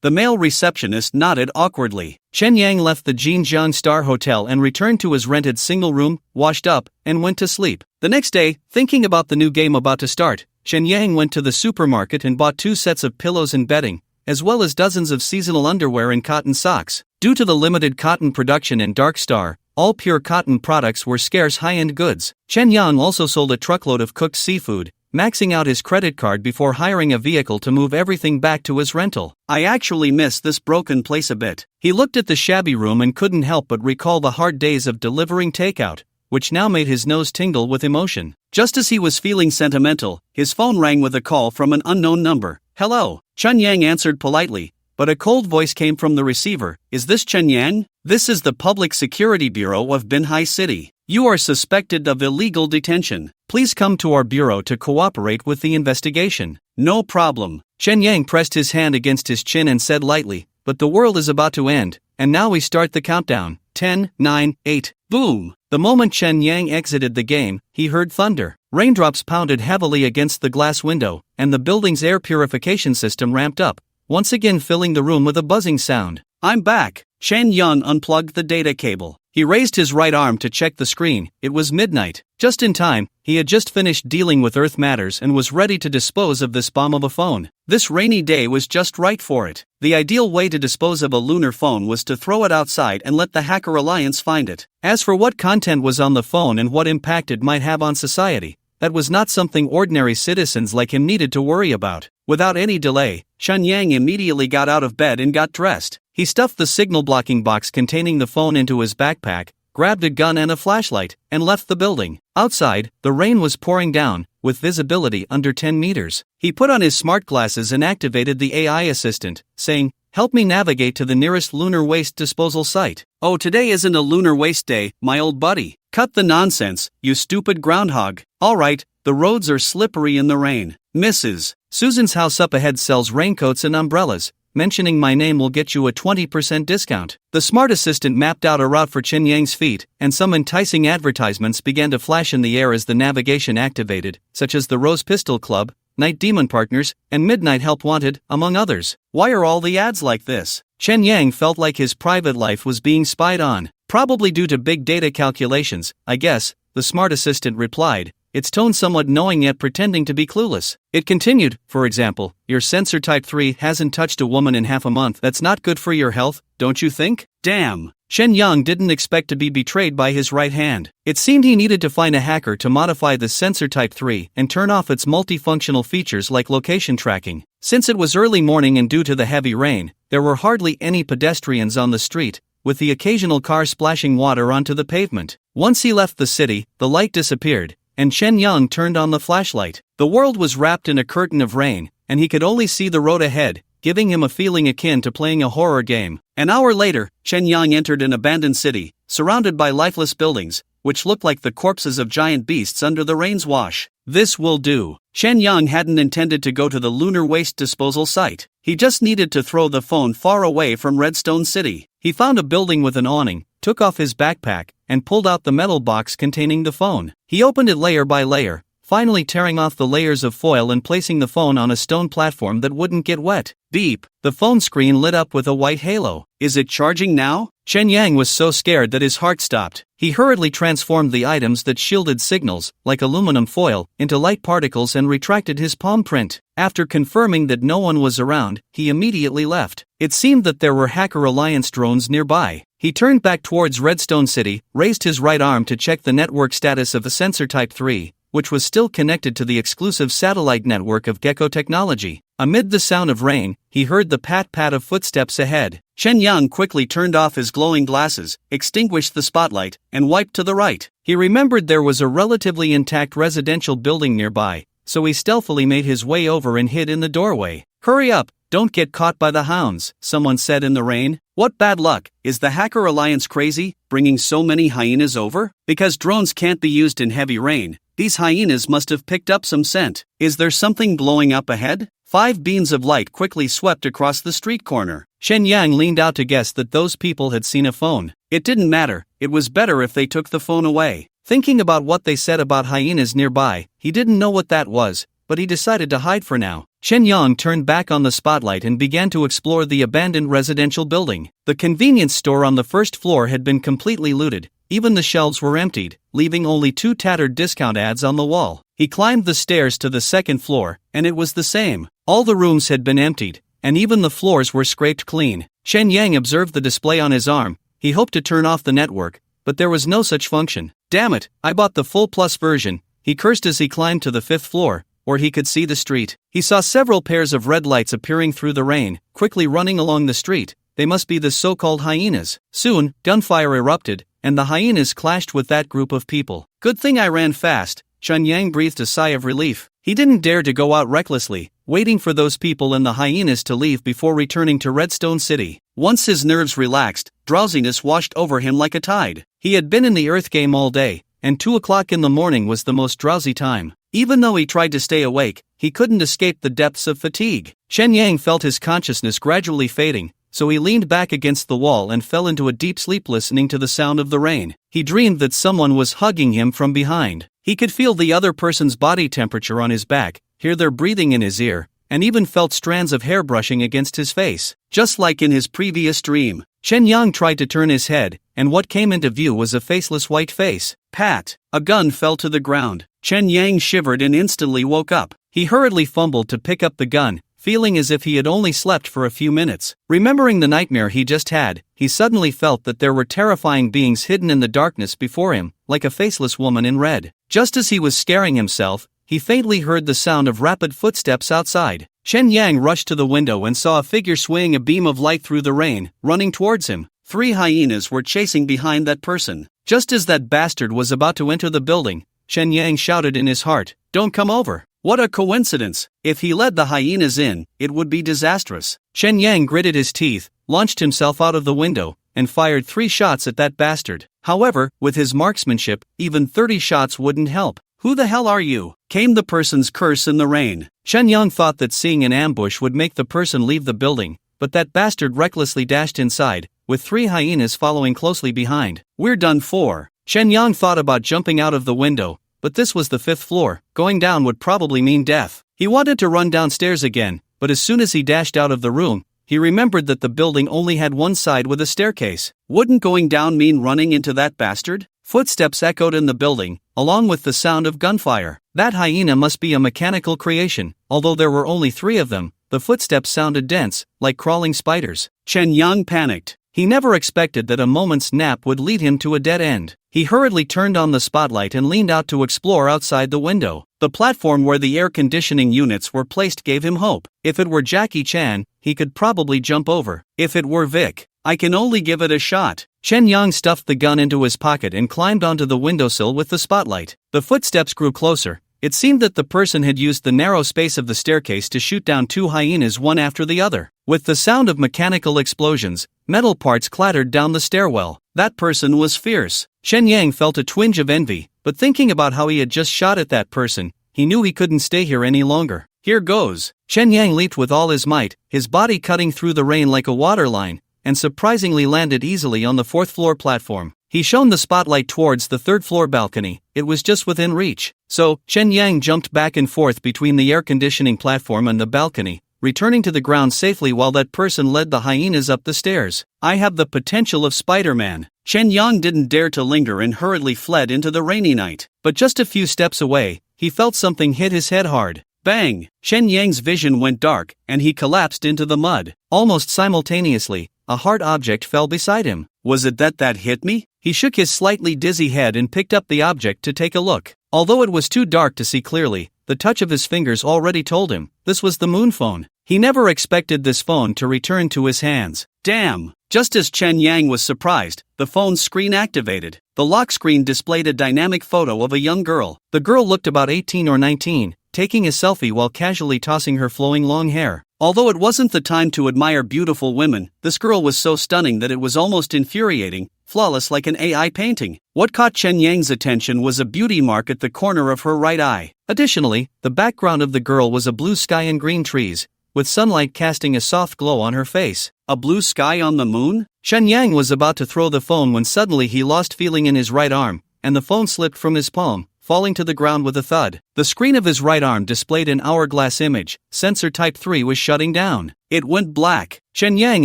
The male receptionist nodded awkwardly. Chen Yang left the Jinjiang Star Hotel and returned to his rented single room, washed up, and went to sleep. The next day, thinking about the new game about to start, Chen Yang went to the supermarket and bought 2 sets of pillows and bedding, as well as dozens of seasonal underwear and cotton socks. Due to the limited cotton production in Dark Star, all pure cotton products were scarce high-end goods. Chen Yang also sold a truckload of cooked seafood, maxing out his credit card before hiring a vehicle to move everything back to his rental. "I actually miss this broken place a bit." He looked at the shabby room and couldn't help but recall the hard days of delivering takeout, which now made his nose tingle with emotion. Just as he was feeling sentimental, his phone rang with a call from an unknown number. "Hello." Chen Yang answered politely, but a cold voice came from the receiver. "Is this Chen Yang? This is the Public Security Bureau of Binhai City. You are suspected of illegal detention. Please come to our bureau to cooperate with the investigation." "No problem." Chen Yang pressed his hand against his chin and said lightly, "But the world is about to end, and now we start the countdown. 10, 9, 8. Boom! The moment Chen Yang exited the game, he heard thunder. Raindrops pounded heavily against the glass window, and the building's air purification system ramped up, once again filling the room with a buzzing sound. I'm back! Chen Yang unplugged the data cable. He raised his right arm to check the screen. It was midnight. Just in time, he had just finished dealing with Earth matters and was ready to dispose of this bomb of a phone. This rainy day was just right for it. The ideal way to dispose of a lunar phone was to throw it outside and let the Hacker Alliance find it. As for what content was on the phone and what impact it might have on society, that was not something ordinary citizens like him needed to worry about. Without any delay, Chen Yang immediately got out of bed and got dressed. He stuffed the signal blocking box containing the phone into his backpack, grabbed a gun and a flashlight, and left the building. Outside, the rain was pouring down, with visibility under 10 meters. He put on his smart glasses and activated the AI assistant, saying, "Help me navigate to the nearest lunar waste disposal site." "Oh, today isn't a lunar waste day, my old buddy. Cut the nonsense, you stupid groundhog." "Alright, the roads are slippery in the rain. Mrs. Susan's house up ahead sells raincoats and umbrellas. Mentioning my name will get you a 20% discount." The smart assistant mapped out a route for Chen Yang's feet, and some enticing advertisements began to flash in the air as the navigation activated, such as the Rose Pistol Club, Night Demon Partners, and Midnight Help Wanted, among others. Why are all the ads like this? Chen Yang felt like his private life was being spied on. "Probably due to big data calculations, I guess," the smart assistant replied, its tone somewhat knowing yet pretending to be clueless. It continued, "For example, your sensor type 3 hasn't touched a woman in half a month. That's not good for your health, don't you think?" Damn! Chen Yang didn't expect to be betrayed by his right hand. It seemed he needed to find a hacker to modify the sensor type 3 and turn off its multifunctional features like location tracking. Since it was early morning and due to the heavy rain, there were hardly any pedestrians on the street, with the occasional car splashing water onto the pavement. Once he left the city, the light disappeared, and Chen Yang turned on the flashlight. The world was wrapped in a curtain of rain, and he could only see the road ahead, giving him a feeling akin to playing a horror game. An hour later, Chen Yang entered an abandoned city, surrounded by lifeless buildings, which looked like the corpses of giant beasts under the rain's wash. This will do. Chen Yang hadn't intended to go to the lunar waste disposal site. He just needed to throw the phone far away from Redstone City. He found a building with an awning, took off his backpack, and pulled out the metal box containing the phone. He opened it layer by layer, finally tearing off the layers of foil and placing the phone on a stone platform that wouldn't get wet. Beep! The phone screen lit up with a white halo. "Is it charging now?" Chen Yang was so scared that his heart stopped. He hurriedly transformed the items that shielded signals, like aluminum foil, into light particles and retracted his palm print. After confirming that no one was around, he immediately left. It seemed that there were Hacker Alliance drones nearby. He turned back towards Redstone City, raised his right arm to check the network status of the sensor type 3, which was still connected to the exclusive satellite network of Gecko Technology. Amid the sound of rain, he heard the pat-pat of footsteps ahead. Chen Yang quickly turned off his glowing glasses, extinguished the spotlight, and wiped to the right. He remembered there was a relatively intact residential building nearby, so he stealthily made his way over and hid in the doorway. "Hurry up, don't get caught by the hounds," someone said in the rain. "What bad luck, is the Hacker Alliance crazy, bringing so many hyenas over? Because drones can't be used in heavy rain, these hyenas must have picked up some scent. Is there something blowing up ahead?" 5 beams of light quickly swept across the street corner. Chen Yang leaned out to guess that those people had seen a phone. It didn't matter, it was better if they took the phone away. Thinking about what they said about hyenas nearby, he didn't know what that was, but he decided to hide for now. Chen Yang turned back on the spotlight and began to explore the abandoned residential building. The convenience store on the first floor had been completely looted. Even the shelves were emptied, leaving only 2 tattered discount ads on the wall. He climbed the stairs to the second floor, and it was the same. All the rooms had been emptied, and even the floors were scraped clean. Chen Yang observed the display on his arm. He hoped to turn off the network, but there was no such function. "Damn it, I bought the full plus version," he cursed as he climbed to the 5th floor, where he could see the street. He saw several pairs of red lights appearing through the rain, quickly running along the street. They must be the so-called hyenas. Soon, gunfire erupted, and the hyenas clashed with that group of people. "Good thing I ran fast," Chen Yang breathed a sigh of relief. He didn't dare to go out recklessly, waiting for those people and the hyenas to leave before returning to Redstone City. Once his nerves relaxed, drowsiness washed over him like a tide. He had been in the Earth game all day, and 2 o'clock in the morning was the most drowsy time. Even though he tried to stay awake, he couldn't escape the depths of fatigue. Chen Yang felt his consciousness gradually fading, so he leaned back against the wall and fell into a deep sleep listening to the sound of the rain. He dreamed that someone was hugging him from behind. He could feel the other person's body temperature on his back, hear their breathing in his ear, and even felt strands of hair brushing against his face. Just like in his previous dream, Chen Yang tried to turn his head, and what came into view was a faceless white face. Pat! A gun fell to the ground. Chen Yang shivered and instantly woke up. He hurriedly fumbled to pick up the gun, feeling as if he had only slept for a few minutes. Remembering the nightmare he just had, he suddenly felt that there were terrifying beings hidden in the darkness before him, like a faceless woman in red. Just as he was scaring himself, he faintly heard the sound of rapid footsteps outside. Chen Yang rushed to the window and saw a figure swaying a beam of light through the rain, running towards him. 3 hyenas were chasing behind that person. Just as that bastard was about to enter the building, Chen Yang shouted in his heart, "Don't come over." What a coincidence! If he led the hyenas in, it would be disastrous. Chen Yang gritted his teeth, launched himself out of the window, and fired 3 shots at that bastard. However, with his marksmanship, even 30 shots wouldn't help. "Who the hell are you?" came the person's curse in the rain. Chen Yang thought that seeing an ambush would make the person leave the building, but that bastard recklessly dashed inside, with 3 hyenas following closely behind. "We're done for." Chen Yang thought about jumping out of the window, but this was the 5th floor. Going down would probably mean death. He wanted to run downstairs again, but as soon as he dashed out of the room, he remembered that the building only had one side with a staircase. Wouldn't going down mean running into that bastard? Footsteps echoed in the building, along with the sound of gunfire. That hyena must be a mechanical creation. Although there were only 3 of them, the footsteps sounded dense, like crawling spiders. Chen Yang panicked. He never expected that a moment's nap would lead him to a dead end. He hurriedly turned on the spotlight and leaned out to explore outside the window. The platform where the air conditioning units were placed gave him hope. If it were Jackie Chan, he could probably jump over. If it were Vic, I can only give it a shot. Chen Yang stuffed the gun into his pocket and climbed onto the windowsill with the spotlight. The footsteps grew closer. It seemed that the person had used the narrow space of the staircase to shoot down 2 hyenas one after the other. With the sound of mechanical explosions, metal parts clattered down the stairwell. That person was fierce. Chen Yang felt a twinge of envy, but thinking about how he had just shot at that person, he knew he couldn't stay here any longer. Here goes. Chen Yang leaped with all his might, his body cutting through the rain like a water line, and surprisingly landed easily on the 4th floor platform. He shone the spotlight towards the 3rd floor balcony. It was just within reach. So, Chen Yang jumped back and forth between the air conditioning platform and the balcony, returning to the ground safely while that person led the hyenas up the stairs. I have the potential of Spider-Man. Chen Yang didn't dare to linger and hurriedly fled into the rainy night. But just a few steps away, he felt something hit his head hard. Bang! Chen Yang's vision went dark, and he collapsed into the mud. Almost simultaneously, a hard object fell beside him. Was it that hit me? He shook his slightly dizzy head and picked up the object to take a look. Although it was too dark to see clearly, the touch of his fingers already told him this was the moon phone. He never expected this phone to return to his hands. Damn! Just as Chen Yang was surprised, the phone's screen activated. The lock screen displayed a dynamic photo of a young girl. The girl looked about 18 or 19, taking a selfie while casually tossing her flowing long hair. Although it wasn't the time to admire beautiful women, this girl was so stunning that it was almost infuriating, flawless like an AI painting. What caught Chen Yang's attention was a beauty mark at the corner of her right eye. Additionally, the background of the girl was a blue sky and green trees, with sunlight casting a soft glow on her face. A blue sky on the moon? Chen Yang was about to throw the phone when suddenly he lost feeling in his right arm, and the phone slipped from his palm, falling to the ground with a thud. The screen of his right arm displayed an hourglass image. Sensor Type 3 was shutting down. It went black. Chen Yang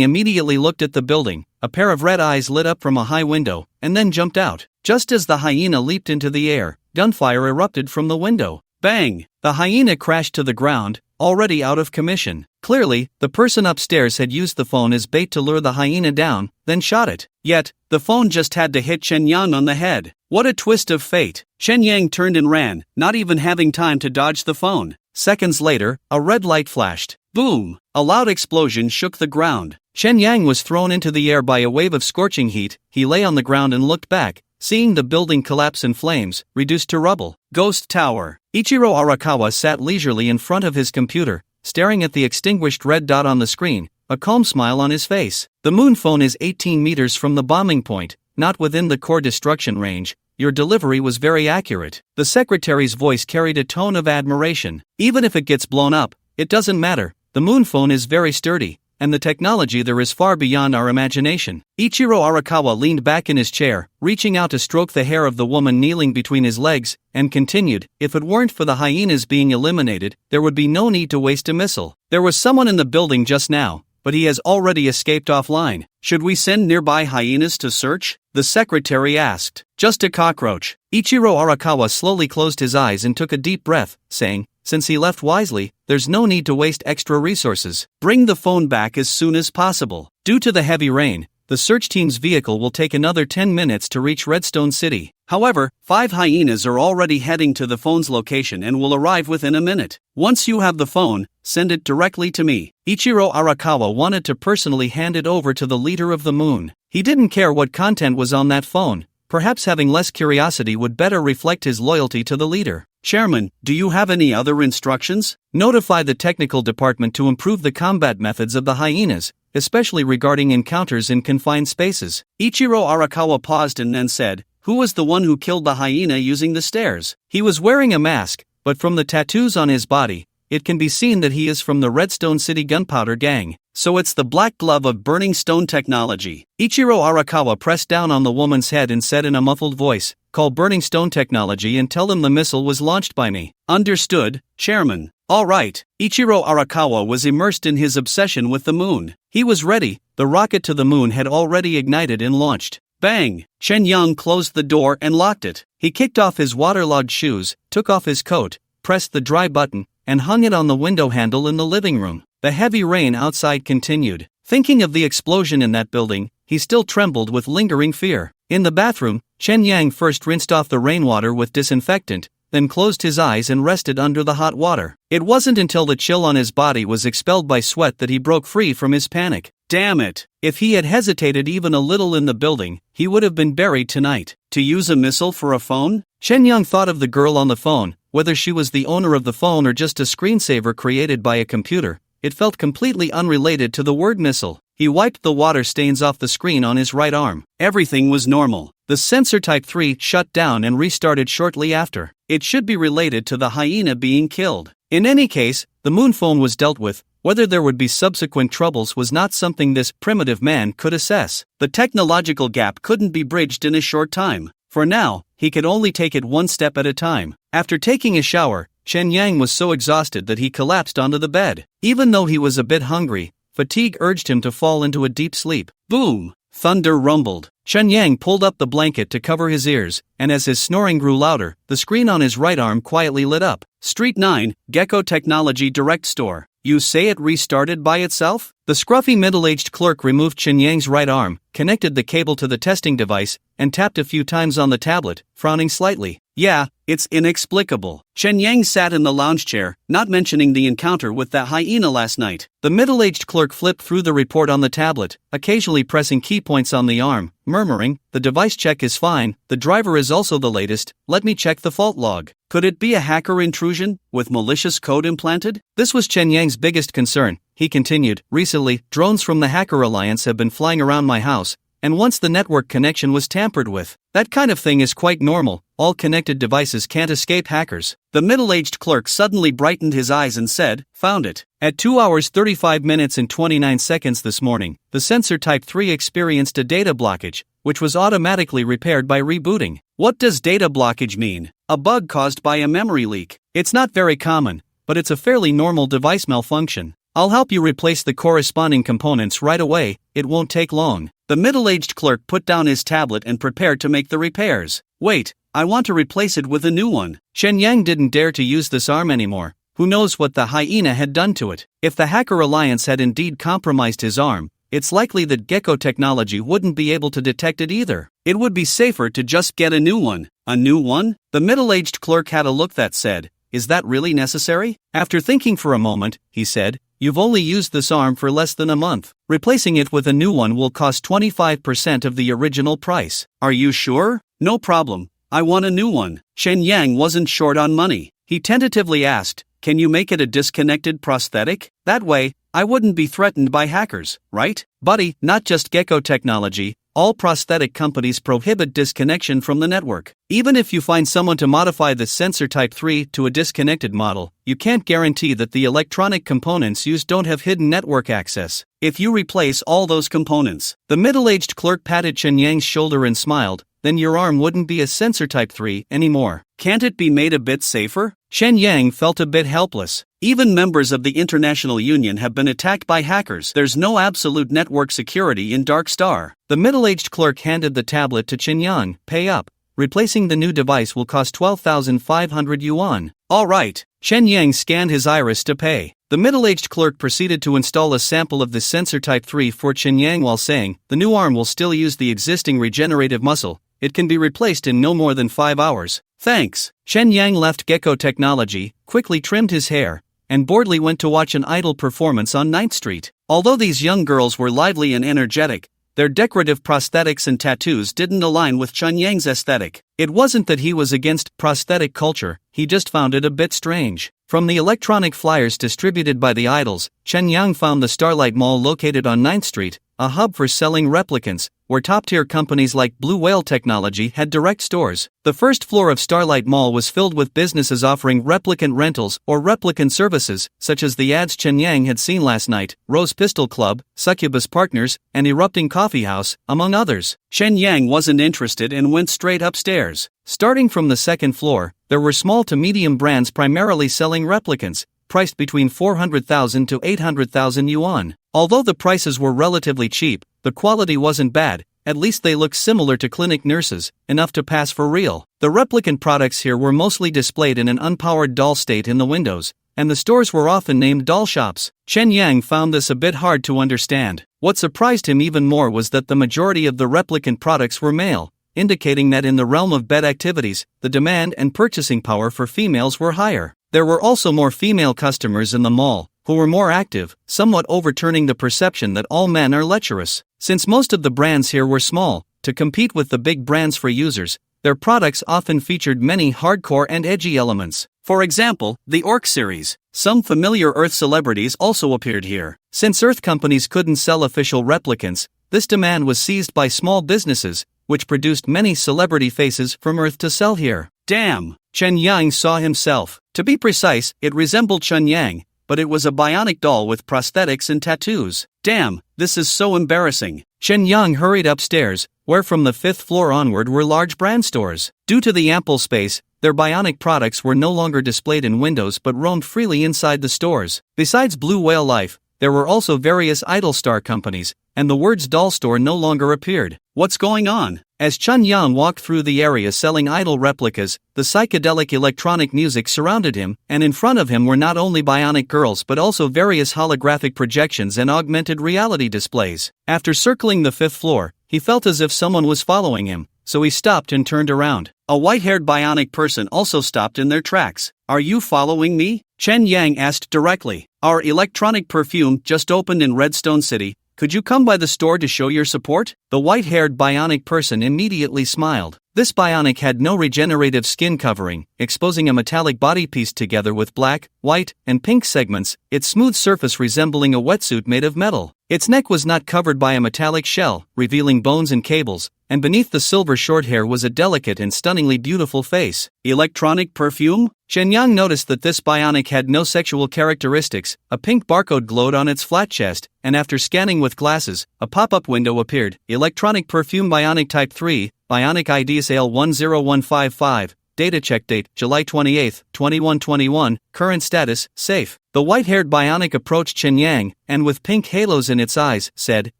immediately looked at the building. A pair of red eyes lit up from a high window, and then jumped out. Just as the hyena leaped into the air, gunfire erupted from the window. Bang! The hyena crashed to the ground, already out of commission. Clearly, the person upstairs had used the phone as bait to lure the hyena down, then shot it. Yet, the phone just had to hit Chen Yang on the head. What a twist of fate. Chen Yang turned and ran, not even having time to dodge the phone. Seconds later, a red light flashed. Boom! A loud explosion shook the ground. Chen Yang was thrown into the air by a wave of scorching heat. He lay on the ground and looked back, seeing the building collapse in flames, reduced to rubble. Ghost Tower. Ichiro Arakawa sat leisurely in front of his computer, staring at the extinguished red dot on the screen, a calm smile on his face. The moon phone is 18 meters from the bombing point, not within the core destruction range. Your delivery was very accurate. The secretary's voice carried a tone of admiration. Even if it gets blown up, it doesn't matter. The moon phone is very sturdy. and the technology there is far beyond our imagination. Ichiro Arakawa leaned back in his chair, reaching out to stroke the hair of the woman kneeling between his legs, and continued, if it weren't for the hyenas being eliminated, there would be no need to waste a missile. There was someone in the building just now, but he has already escaped offline. Should we send nearby hyenas to search? The secretary asked. Just a cockroach. Ichiro Arakawa slowly closed his eyes and took a deep breath, saying, since he left wisely, there's no need to waste extra resources. Bring the phone back as soon as possible. Due to the heavy rain, the search team's vehicle will take another 10 minutes to reach Redstone City. However, 5 hyenas are already heading to the phone's location and will arrive within a minute. Once you have the phone, send it directly to me. Ichiro Arakawa wanted to personally hand it over to the leader of the moon. He didn't care what content was on that phone. Perhaps having less curiosity would better reflect his loyalty to the leader. Chairman, do you have any other instructions? Notify the technical department to improve the combat methods of the hyenas, especially regarding encounters in confined spaces. Ichiro Arakawa paused and then said, who was the one who killed the hyena using the stairs? He was wearing a mask, but from the tattoos on his body, it can be seen that he is from the Redstone City Gunpowder Gang. So it's the black glove of Burning Stone technology. Ichiro Arakawa pressed down on the woman's head and said in a muffled voice, call Burning Stone technology and tell them the missile was launched by me. Understood, Chairman. All right. Ichiro Arakawa was immersed in his obsession with the moon. He was ready. The rocket to the moon had already ignited and launched. Bang! Chen Yang closed the door and locked it. He kicked off his waterlogged shoes, took off his coat, pressed the dry button, and hung it on the window handle in the living room. The heavy rain outside continued. Thinking of the explosion in that building, he still trembled with lingering fear. In the bathroom, Chen Yang first rinsed off the rainwater with disinfectant, then closed his eyes and rested under the hot water. It wasn't until the chill on his body was expelled by sweat that he broke free from his panic. Damn it! If he had hesitated even a little in the building, he would have been buried tonight. To use a missile for a phone? Chen Yang thought of the girl on the phone, whether she was the owner of the phone or just a screensaver created by a computer. It felt completely unrelated to the word missile. He wiped the water stains off the screen on his right arm. Everything was normal. The sensor Type 3 shut down and restarted shortly after. It should be related to the hyena being killed. In any case, the moon phone was dealt with. Whether there would be subsequent troubles was not something this primitive man could assess. The technological gap couldn't be bridged in a short time. For now, he could only take it one step at a time. After taking a shower, Chen Yang was so exhausted that he collapsed onto the bed. Even though he was a bit hungry, fatigue urged him to fall into a deep sleep. Boom! Thunder rumbled. Chen Yang pulled up the blanket to cover his ears, and as his snoring grew louder, the screen on his right arm quietly lit up. Street 9, Gecko Technology Direct Store. You say it restarted by itself? The scruffy middle-aged clerk removed Chen Yang's right arm, connected the cable to the testing device, and tapped a few times on the tablet, frowning slightly. Yeah, it's inexplicable. Chen Yang sat in the lounge chair, not mentioning the encounter with that hyena last night. The middle-aged clerk flipped through the report on the tablet, occasionally pressing key points on the arm, murmuring, the device check is fine, the driver is also the latest, let me check the fault log. Could it be a hacker intrusion, with malicious code implanted? This was Chen Yang's biggest concern. He continued, recently, drones from the Hacker Alliance have been flying around my house, and once the network connection was tampered with. That kind of thing is quite normal. All connected devices can't escape hackers. The middle-aged clerk suddenly brightened his eyes and said, found it. At 2 hours 35 minutes and 29 seconds this morning, the sensor Type 3 experienced a data blockage, which was automatically repaired by rebooting. What does data blockage mean? A bug caused by a memory leak. It's not very common, but it's a fairly normal device malfunction. I'll help you replace the corresponding components right away, it won't take long. The middle-aged clerk put down his tablet and prepared to make the repairs. Wait, I want to replace it with a new one. Chen Yang didn't dare to use this arm anymore. Who knows what the hyena had done to it? If the Hacker Alliance had indeed compromised his arm, it's likely that Gecko Technology wouldn't be able to detect it either. It would be safer to just get a new one. A new one? The middle-aged clerk had a look that said, is that really necessary? After thinking for a moment, he said, you've only used this arm for less than a month. Replacing it with a new one will cost 25% of the original price. Are you sure? No problem. I want a new one. Chen Yang wasn't short on money. He tentatively asked, can you make it a disconnected prosthetic? That way, I wouldn't be threatened by hackers, right? Buddy, not just Gecko Technology, all prosthetic companies prohibit disconnection from the network. Even if you find someone to modify the sensor Type 3 to a disconnected model, you can't guarantee that the electronic components used don't have hidden network access. If you replace all those components, the middle-aged clerk patted Chen Yang's shoulder and smiled, then your arm wouldn't be a sensor Type 3 anymore. Can't it be made a bit safer? Chen Yang felt a bit helpless. Even members of the International Union have been attacked by hackers. There's no absolute network security in Dark Star. The middle-aged clerk handed the tablet to Chen Yang. Pay up. Replacing the new device will cost 12,500 yuan. All right. Chen Yang scanned his iris to pay. The middle-aged clerk proceeded to install a sample of the sensor Type 3 for Chen Yang while saying, the new arm will still use the existing regenerative muscle. It can be replaced in no more than 5 hours. Thanks. Chen Yang left Gecko Technology, quickly trimmed his hair, and boredly went to watch an idol performance on 9th Street. Although these young girls were lively and energetic, their decorative prosthetics and tattoos didn't align with Chen Yang's aesthetic. It wasn't that he was against prosthetic culture, he just found it a bit strange. From the electronic flyers distributed by the idols, Chen Yang found the Starlight Mall located on 9th Street, a hub for selling replicants, where top-tier companies like Blue Whale Technology had direct stores. The first floor of Starlight Mall was filled with businesses offering replicant rentals or replicant services, such as the ads Chen Yang had seen last night, Rose Pistol Club, Succubus Partners, and Erupting Coffee House, among others. Chen Yang wasn't interested and went straight upstairs. Starting from the second floor, there were small to medium brands primarily selling replicants, priced between 400,000 to 800,000 yuan. Although the prices were relatively cheap, the quality wasn't bad, at least they looked similar to clinic nurses, enough to pass for real. The replicant products here were mostly displayed in an unpowered doll state in the windows, and the stores were often named doll shops. Chen Yang found this a bit hard to understand. What surprised him even more was that the majority of the replicant products were male, indicating that in the realm of bed activities, the demand and purchasing power for females were higher. There were also more female customers in the mall, who were more active, somewhat overturning the perception that all men are lecherous. Since most of the brands here were small, to compete with the big brands for users, their products often featured many hardcore and edgy elements. For example, the Orc series. Some familiar Earth celebrities also appeared here. Since Earth companies couldn't sell official replicants, this demand was seized by small businesses, which produced many celebrity faces from Earth to sell here. Damn! Chen Yang saw himself. To be precise, it resembled Chen Yang, but it was a bionic doll with prosthetics and tattoos. Damn, this is so embarrassing. Chen Yang hurried upstairs, where from the 5th floor onward were large brand stores. Due to the ample space, their bionic products were no longer displayed in windows but roamed freely inside the stores. Besides Blue Whale Life, there were also various idol star companies, and the words doll store no longer appeared. What's going on? As Chen Yang walked through the area selling idol replicas, the psychedelic electronic music surrounded him, and in front of him were not only bionic girls but also various holographic projections and augmented reality displays. After circling the 5th floor, he felt as if someone was following him, so he stopped and turned around. A white-haired bionic person also stopped in their tracks. Are you following me? Chen Yang asked directly. Our electronic perfume just opened in Redstone City. Could you come by the store to show your support? The white-haired bionic person immediately smiled. This bionic had no regenerative skin covering, exposing a metallic body pieced together with black, white, and pink segments, its smooth surface resembling a wetsuit made of metal. Its neck was not covered by a metallic shell, revealing bones and cables, and beneath the silver short hair was a delicate and stunningly beautiful face. Electronic perfume? Chen Yang noticed that this bionic had no sexual characteristics. A pink barcode glowed on its flat chest, and after scanning with glasses, a pop-up window appeared. Electronic perfume bionic type 3, bionic ID sale 10155, data check date July 28, 2121, current status, safe. The white-haired bionic approached Chen Yang, and with pink halos in its eyes, said,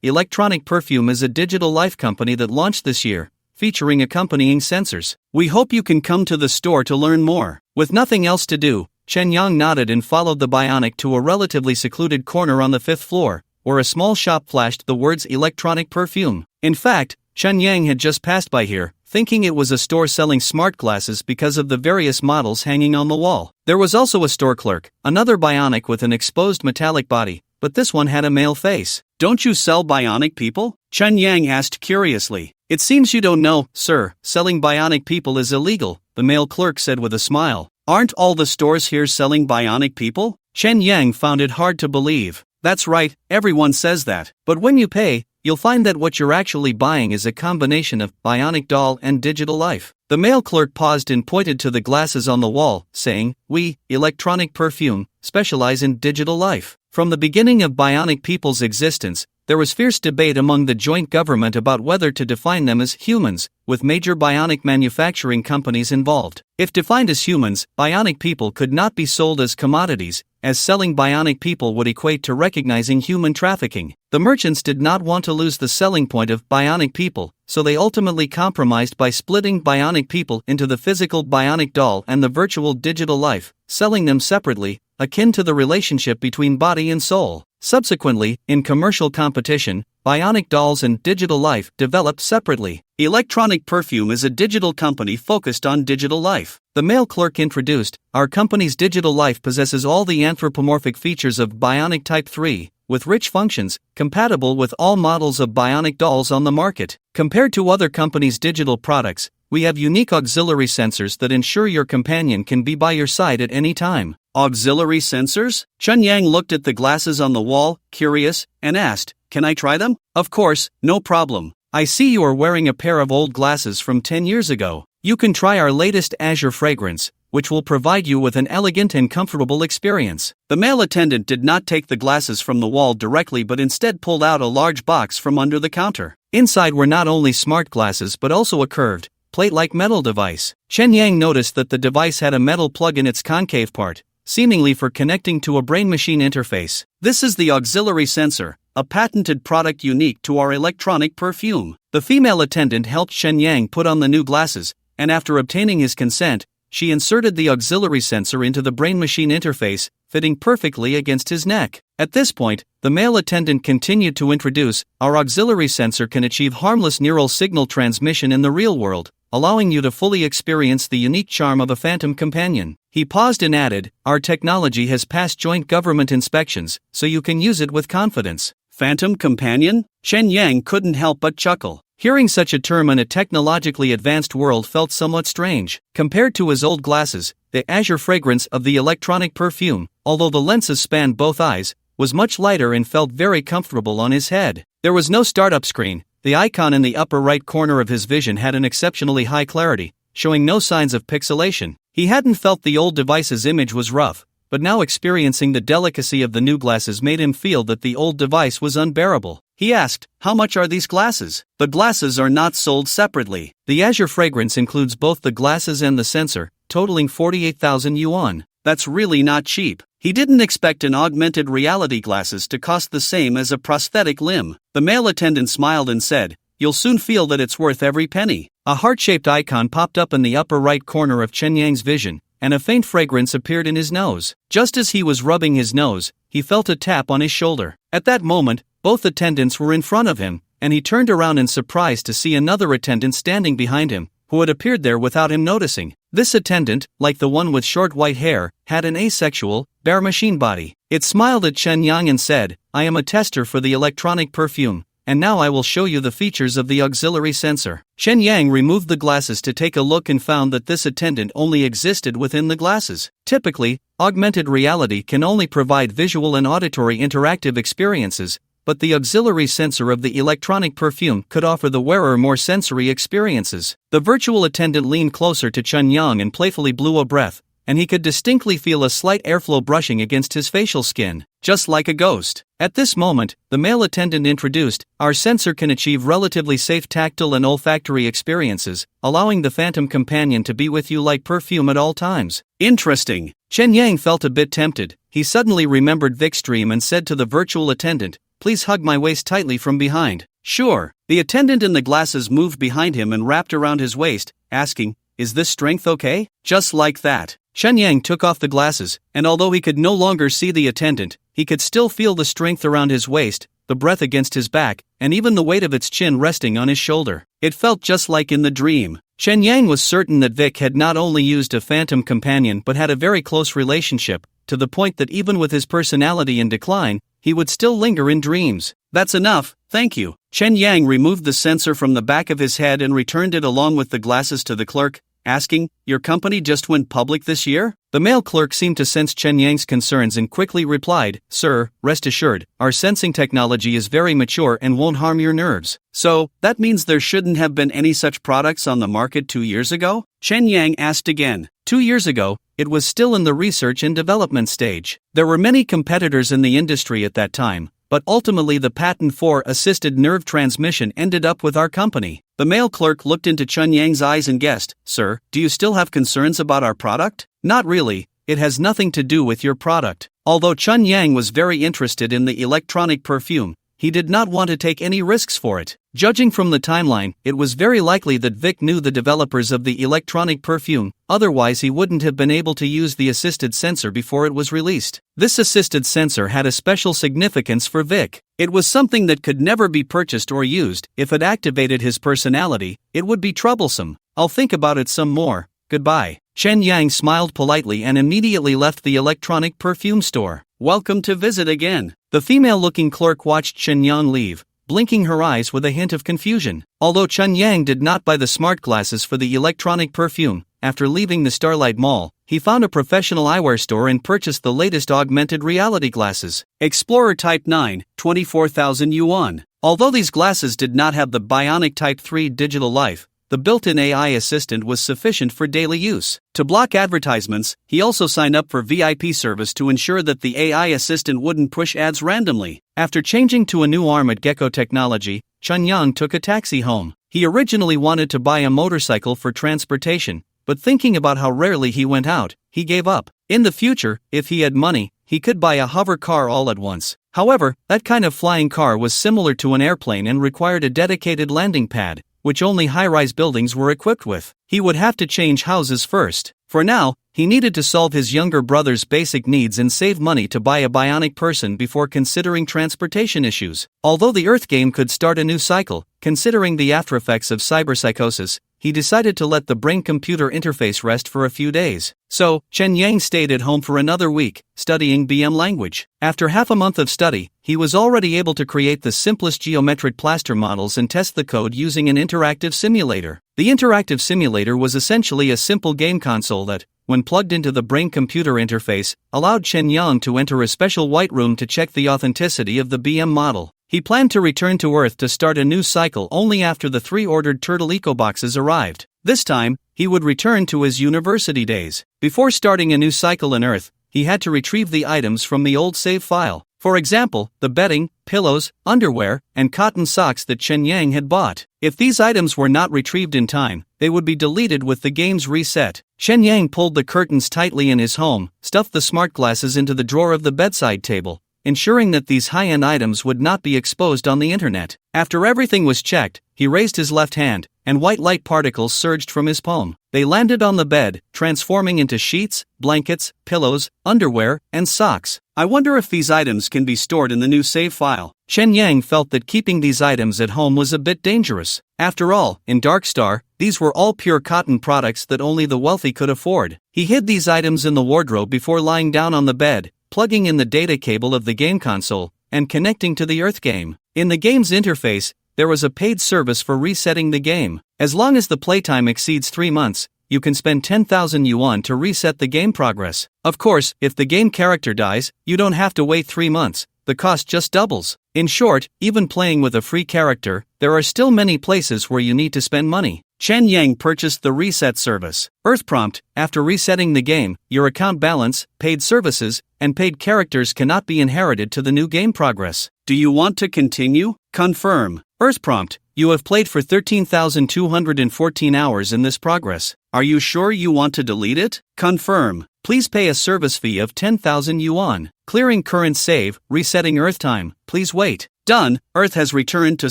Electronic Perfume is a digital life company that launched this year, featuring accompanying sensors. We hope you can come to the store to learn more. With nothing else to do, Chen Yang nodded and followed the bionic to a relatively secluded corner on the 5th floor, where a small shop flashed the words Electronic Perfume. In fact, Chen Yang had just passed by here, thinking it was a store selling smart glasses because of the various models hanging on the wall. There was also a store clerk, another bionic with an exposed metallic body, but this one had a male face. Don't you sell bionic people? Chen Yang asked curiously. It seems you don't know, sir, selling bionic people is illegal, the male clerk said with a smile. Aren't all the stores here selling bionic people? Chen Yang found it hard to believe. That's right, everyone says that. But when you pay, you'll find that what you're actually buying is a combination of bionic doll and digital life. The male clerk paused and pointed to the glasses on the wall, saying, "We, Electronic Perfume, specialize in digital life." From the beginning of bionic people's existence, there was fierce debate among the joint government about whether to define them as humans, with major bionic manufacturing companies involved. If defined as humans, bionic people could not be sold as commodities, as selling bionic people would equate to recognizing human trafficking. The merchants did not want to lose the selling point of bionic people, so they ultimately compromised by splitting bionic people into the physical bionic doll and the virtual digital life, selling them separately, akin to the relationship between body and soul. Subsequently, in commercial competition, bionic dolls and digital life developed separately. Electronic Perfume is a digital company focused on digital life. The male clerk introduced, "Our company's digital life possesses all the anthropomorphic features of Bionic Type 3, with rich functions, compatible with all models of bionic dolls on the market. Compared to other companies' digital products, we have unique auxiliary sensors that ensure your companion can be by your side at any time." Auxiliary sensors? Chun Yang looked at the glasses on the wall, curious, and asked, "Can I try them?" "Of course, no problem. I see you are wearing a pair of old glasses from 10 years ago. You can try our latest Azure fragrance, which will provide you with an elegant and comfortable experience." The male attendant did not take the glasses from the wall directly but instead pulled out a large box from under the counter. Inside were not only smart glasses but also a curved, plate-like metal device. Chen Yang noticed that the device had a metal plug in its concave part, seemingly for connecting to a brain-machine interface. "This is the auxiliary sensor, a patented product unique to our electronic perfume." The female attendant helped Chen Yang put on the new glasses, and after obtaining his consent, she inserted the auxiliary sensor into the brain-machine interface, fitting perfectly against his neck. At this point, the male attendant continued to introduce, "Our auxiliary sensor can achieve harmless neural signal transmission in the real world, allowing you to fully experience the unique charm of a phantom companion." He paused and added, "Our technology has passed joint government inspections, so you can use it with confidence." Phantom companion? Chen Yang couldn't help but chuckle. Hearing such a term in a technologically advanced world felt somewhat strange. Compared to his old glasses, the Azure fragrance of the electronic perfume, although the lenses spanned both eyes, was much lighter and felt very comfortable on his head. There was no startup screen. The icon in the upper right corner of his vision had an exceptionally high clarity, showing no signs of pixelation. He hadn't felt the old device's image was rough, but now experiencing the delicacy of the new glasses made him feel that the old device was unbearable. He asked, "How much are these glasses?" "The glasses are not sold separately. The Azure fragrance includes both the glasses and the sensor, totaling 48,000 yuan. That's really not cheap." He didn't expect an augmented reality glasses to cost the same as a prosthetic limb. The male attendant smiled and said, "You'll soon feel that it's worth every penny." A heart-shaped icon popped up in the upper right corner of Chen Yang's vision, and a faint fragrance appeared in his nose. Just as he was rubbing his nose, he felt a tap on his shoulder. At that moment, both attendants were in front of him, and he turned around in surprise to see another attendant standing behind him, who had appeared there without him noticing. This attendant, like the one with short white hair, had an asexual, bare machine body. It smiled at Chen Yang and said, "I am a tester for the electronic perfume, and now I will show you the features of the auxiliary sensor." Chen Yang removed the glasses to take a look and found that this attendant only existed within the glasses. Typically, augmented reality can only provide visual and auditory interactive experiences, but the auxiliary sensor of the electronic perfume could offer the wearer more sensory experiences. The virtual attendant leaned closer to Chen Yang and playfully blew a breath, and he could distinctly feel a slight airflow brushing against his facial skin, just like a ghost. At this moment, the male attendant introduced, "Our sensor can achieve relatively safe tactile and olfactory experiences, allowing the phantom companion to be with you like perfume at all times." Interesting. Chen Yang felt a bit tempted. He suddenly remembered Vic's dream and said to the virtual attendant, "Please hug my waist tightly from behind." "Sure." The attendant in the glasses moved behind him and wrapped around his waist, asking, "Is this strength okay?" Just like that. Chen Yang took off the glasses, and although he could no longer see the attendant, he could still feel the strength around his waist, the breath against his back, and even the weight of its chin resting on his shoulder. It felt just like in the dream. Chen Yang was certain that Vic had not only used a phantom companion but had a very close relationship, to the point that even with his personality in decline, he would still linger in dreams. "That's enough, thank you." Chen Yang removed the sensor from the back of his head and returned it along with the glasses to the clerk, asking, "Your company just went public this year?" The male clerk seemed to sense Chen Yang's concerns and quickly replied, "Sir, rest assured, our sensing technology is very mature and won't harm your nerves." "So, that means there shouldn't have been any such products on the market 2 years ago?" Chen Yang asked again. 2 years ago, it was still in the research and development stage. There were many competitors in the industry at that time, but ultimately the patent for assisted nerve transmission ended up with our company. The male clerk looked into Chen Yang's eyes and guessed, "Sir, do you still have concerns about our product?" "Not really, it has nothing to do with your product." Although Chen Yang was very interested in the electronic perfume, he did not want to take any risks for it. Judging from the timeline, it was very likely that Vic knew the developers of the electronic perfume, otherwise he wouldn't have been able to use the assisted sensor before it was released. This assisted sensor had a special significance for Vic. It was something that could never be purchased or used. If it activated his personality, it would be troublesome. "I'll think about it some more. Goodbye." Chen Yang smiled politely and immediately left the electronic perfume store. "Welcome to visit again." The female-looking clerk watched Chen Yang leave, blinking her eyes with a hint of confusion. Although Chen Yang did not buy the smart glasses for the electronic perfume, after leaving the Starlight Mall, he found a professional eyewear store and purchased the latest augmented reality glasses. Explorer Type 9, 24,000 yuan. Although these glasses did not have the bionic Type 3 digital life, the built-in AI assistant was sufficient for daily use. To block advertisements, he also signed up for VIP service to ensure that the AI assistant wouldn't push ads randomly. After changing to a new arm at Gecko Technology, Chen Yang took a taxi home. He originally wanted to buy a motorcycle for transportation, but thinking about how rarely he went out, he gave up. In the future, if he had money, he could buy a hover car all at once. However, that kind of flying car was similar to an airplane and required a dedicated landing pad, which only high-rise buildings were equipped with. He would have to change houses first. For now, he needed to solve his younger brother's basic needs and save money to buy a bionic person before considering transportation issues. Although the Earth game could start a new cycle, considering the aftereffects of cyberpsychosis, he decided to let the brain-computer interface rest for a few days. So, Chen Yang stayed at home for another week, studying BM language. After half a month of study, he was already able to create the simplest geometric plaster models and test the code using an interactive simulator. The interactive simulator was essentially a simple game console that, when plugged into the brain-computer interface, allowed Chen Yang to enter a special white room to check the authenticity of the BM model. He planned to return to Earth to start a new cycle only after the 3 ordered turtle eco boxes arrived. This time, he would return to his university days. Before starting a new cycle on Earth, he had to retrieve the items from the old save file. For example, the bedding, pillows, underwear, and cotton socks that Chen Yang had bought. If these items were not retrieved in time, they would be deleted with the game's reset. Chen Yang pulled the curtains tightly in his home, stuffed the smart glasses into the drawer of the bedside table, ensuring that these high-end items would not be exposed on the internet. After everything was checked, he raised his left hand, and white light particles surged from his palm. They landed on the bed, transforming into sheets, blankets, pillows, underwear, and socks. "I wonder if these items can be stored in the new save file." Chen Yang felt that keeping these items at home was a bit dangerous. After all, in Dark Star, these were all pure cotton products that only the wealthy could afford. He hid these items in the wardrobe before lying down on the bed, plugging in the data cable of the game console, and connecting to the Earth game. In the game's interface, there was a paid service for resetting the game. As long as the playtime exceeds 3 months, you can spend 10,000 yuan to reset the game progress. Of course, if the game character dies, you don't have to wait 3 months, the cost just doubles. In short, even playing with a free character, there are still many places where you need to spend money. Chen Yang purchased the reset service. Earth prompt: after resetting the game, your account balance, paid services, and paid characters cannot be inherited to the new game progress. Do you want to continue? Confirm. Earth prompt: you have played for 13,214 hours in this progress. Are you sure you want to delete it? Confirm. Please pay a service fee of 10,000 yuan. Clearing current save, resetting Earth time, please wait. Done. Earth has returned to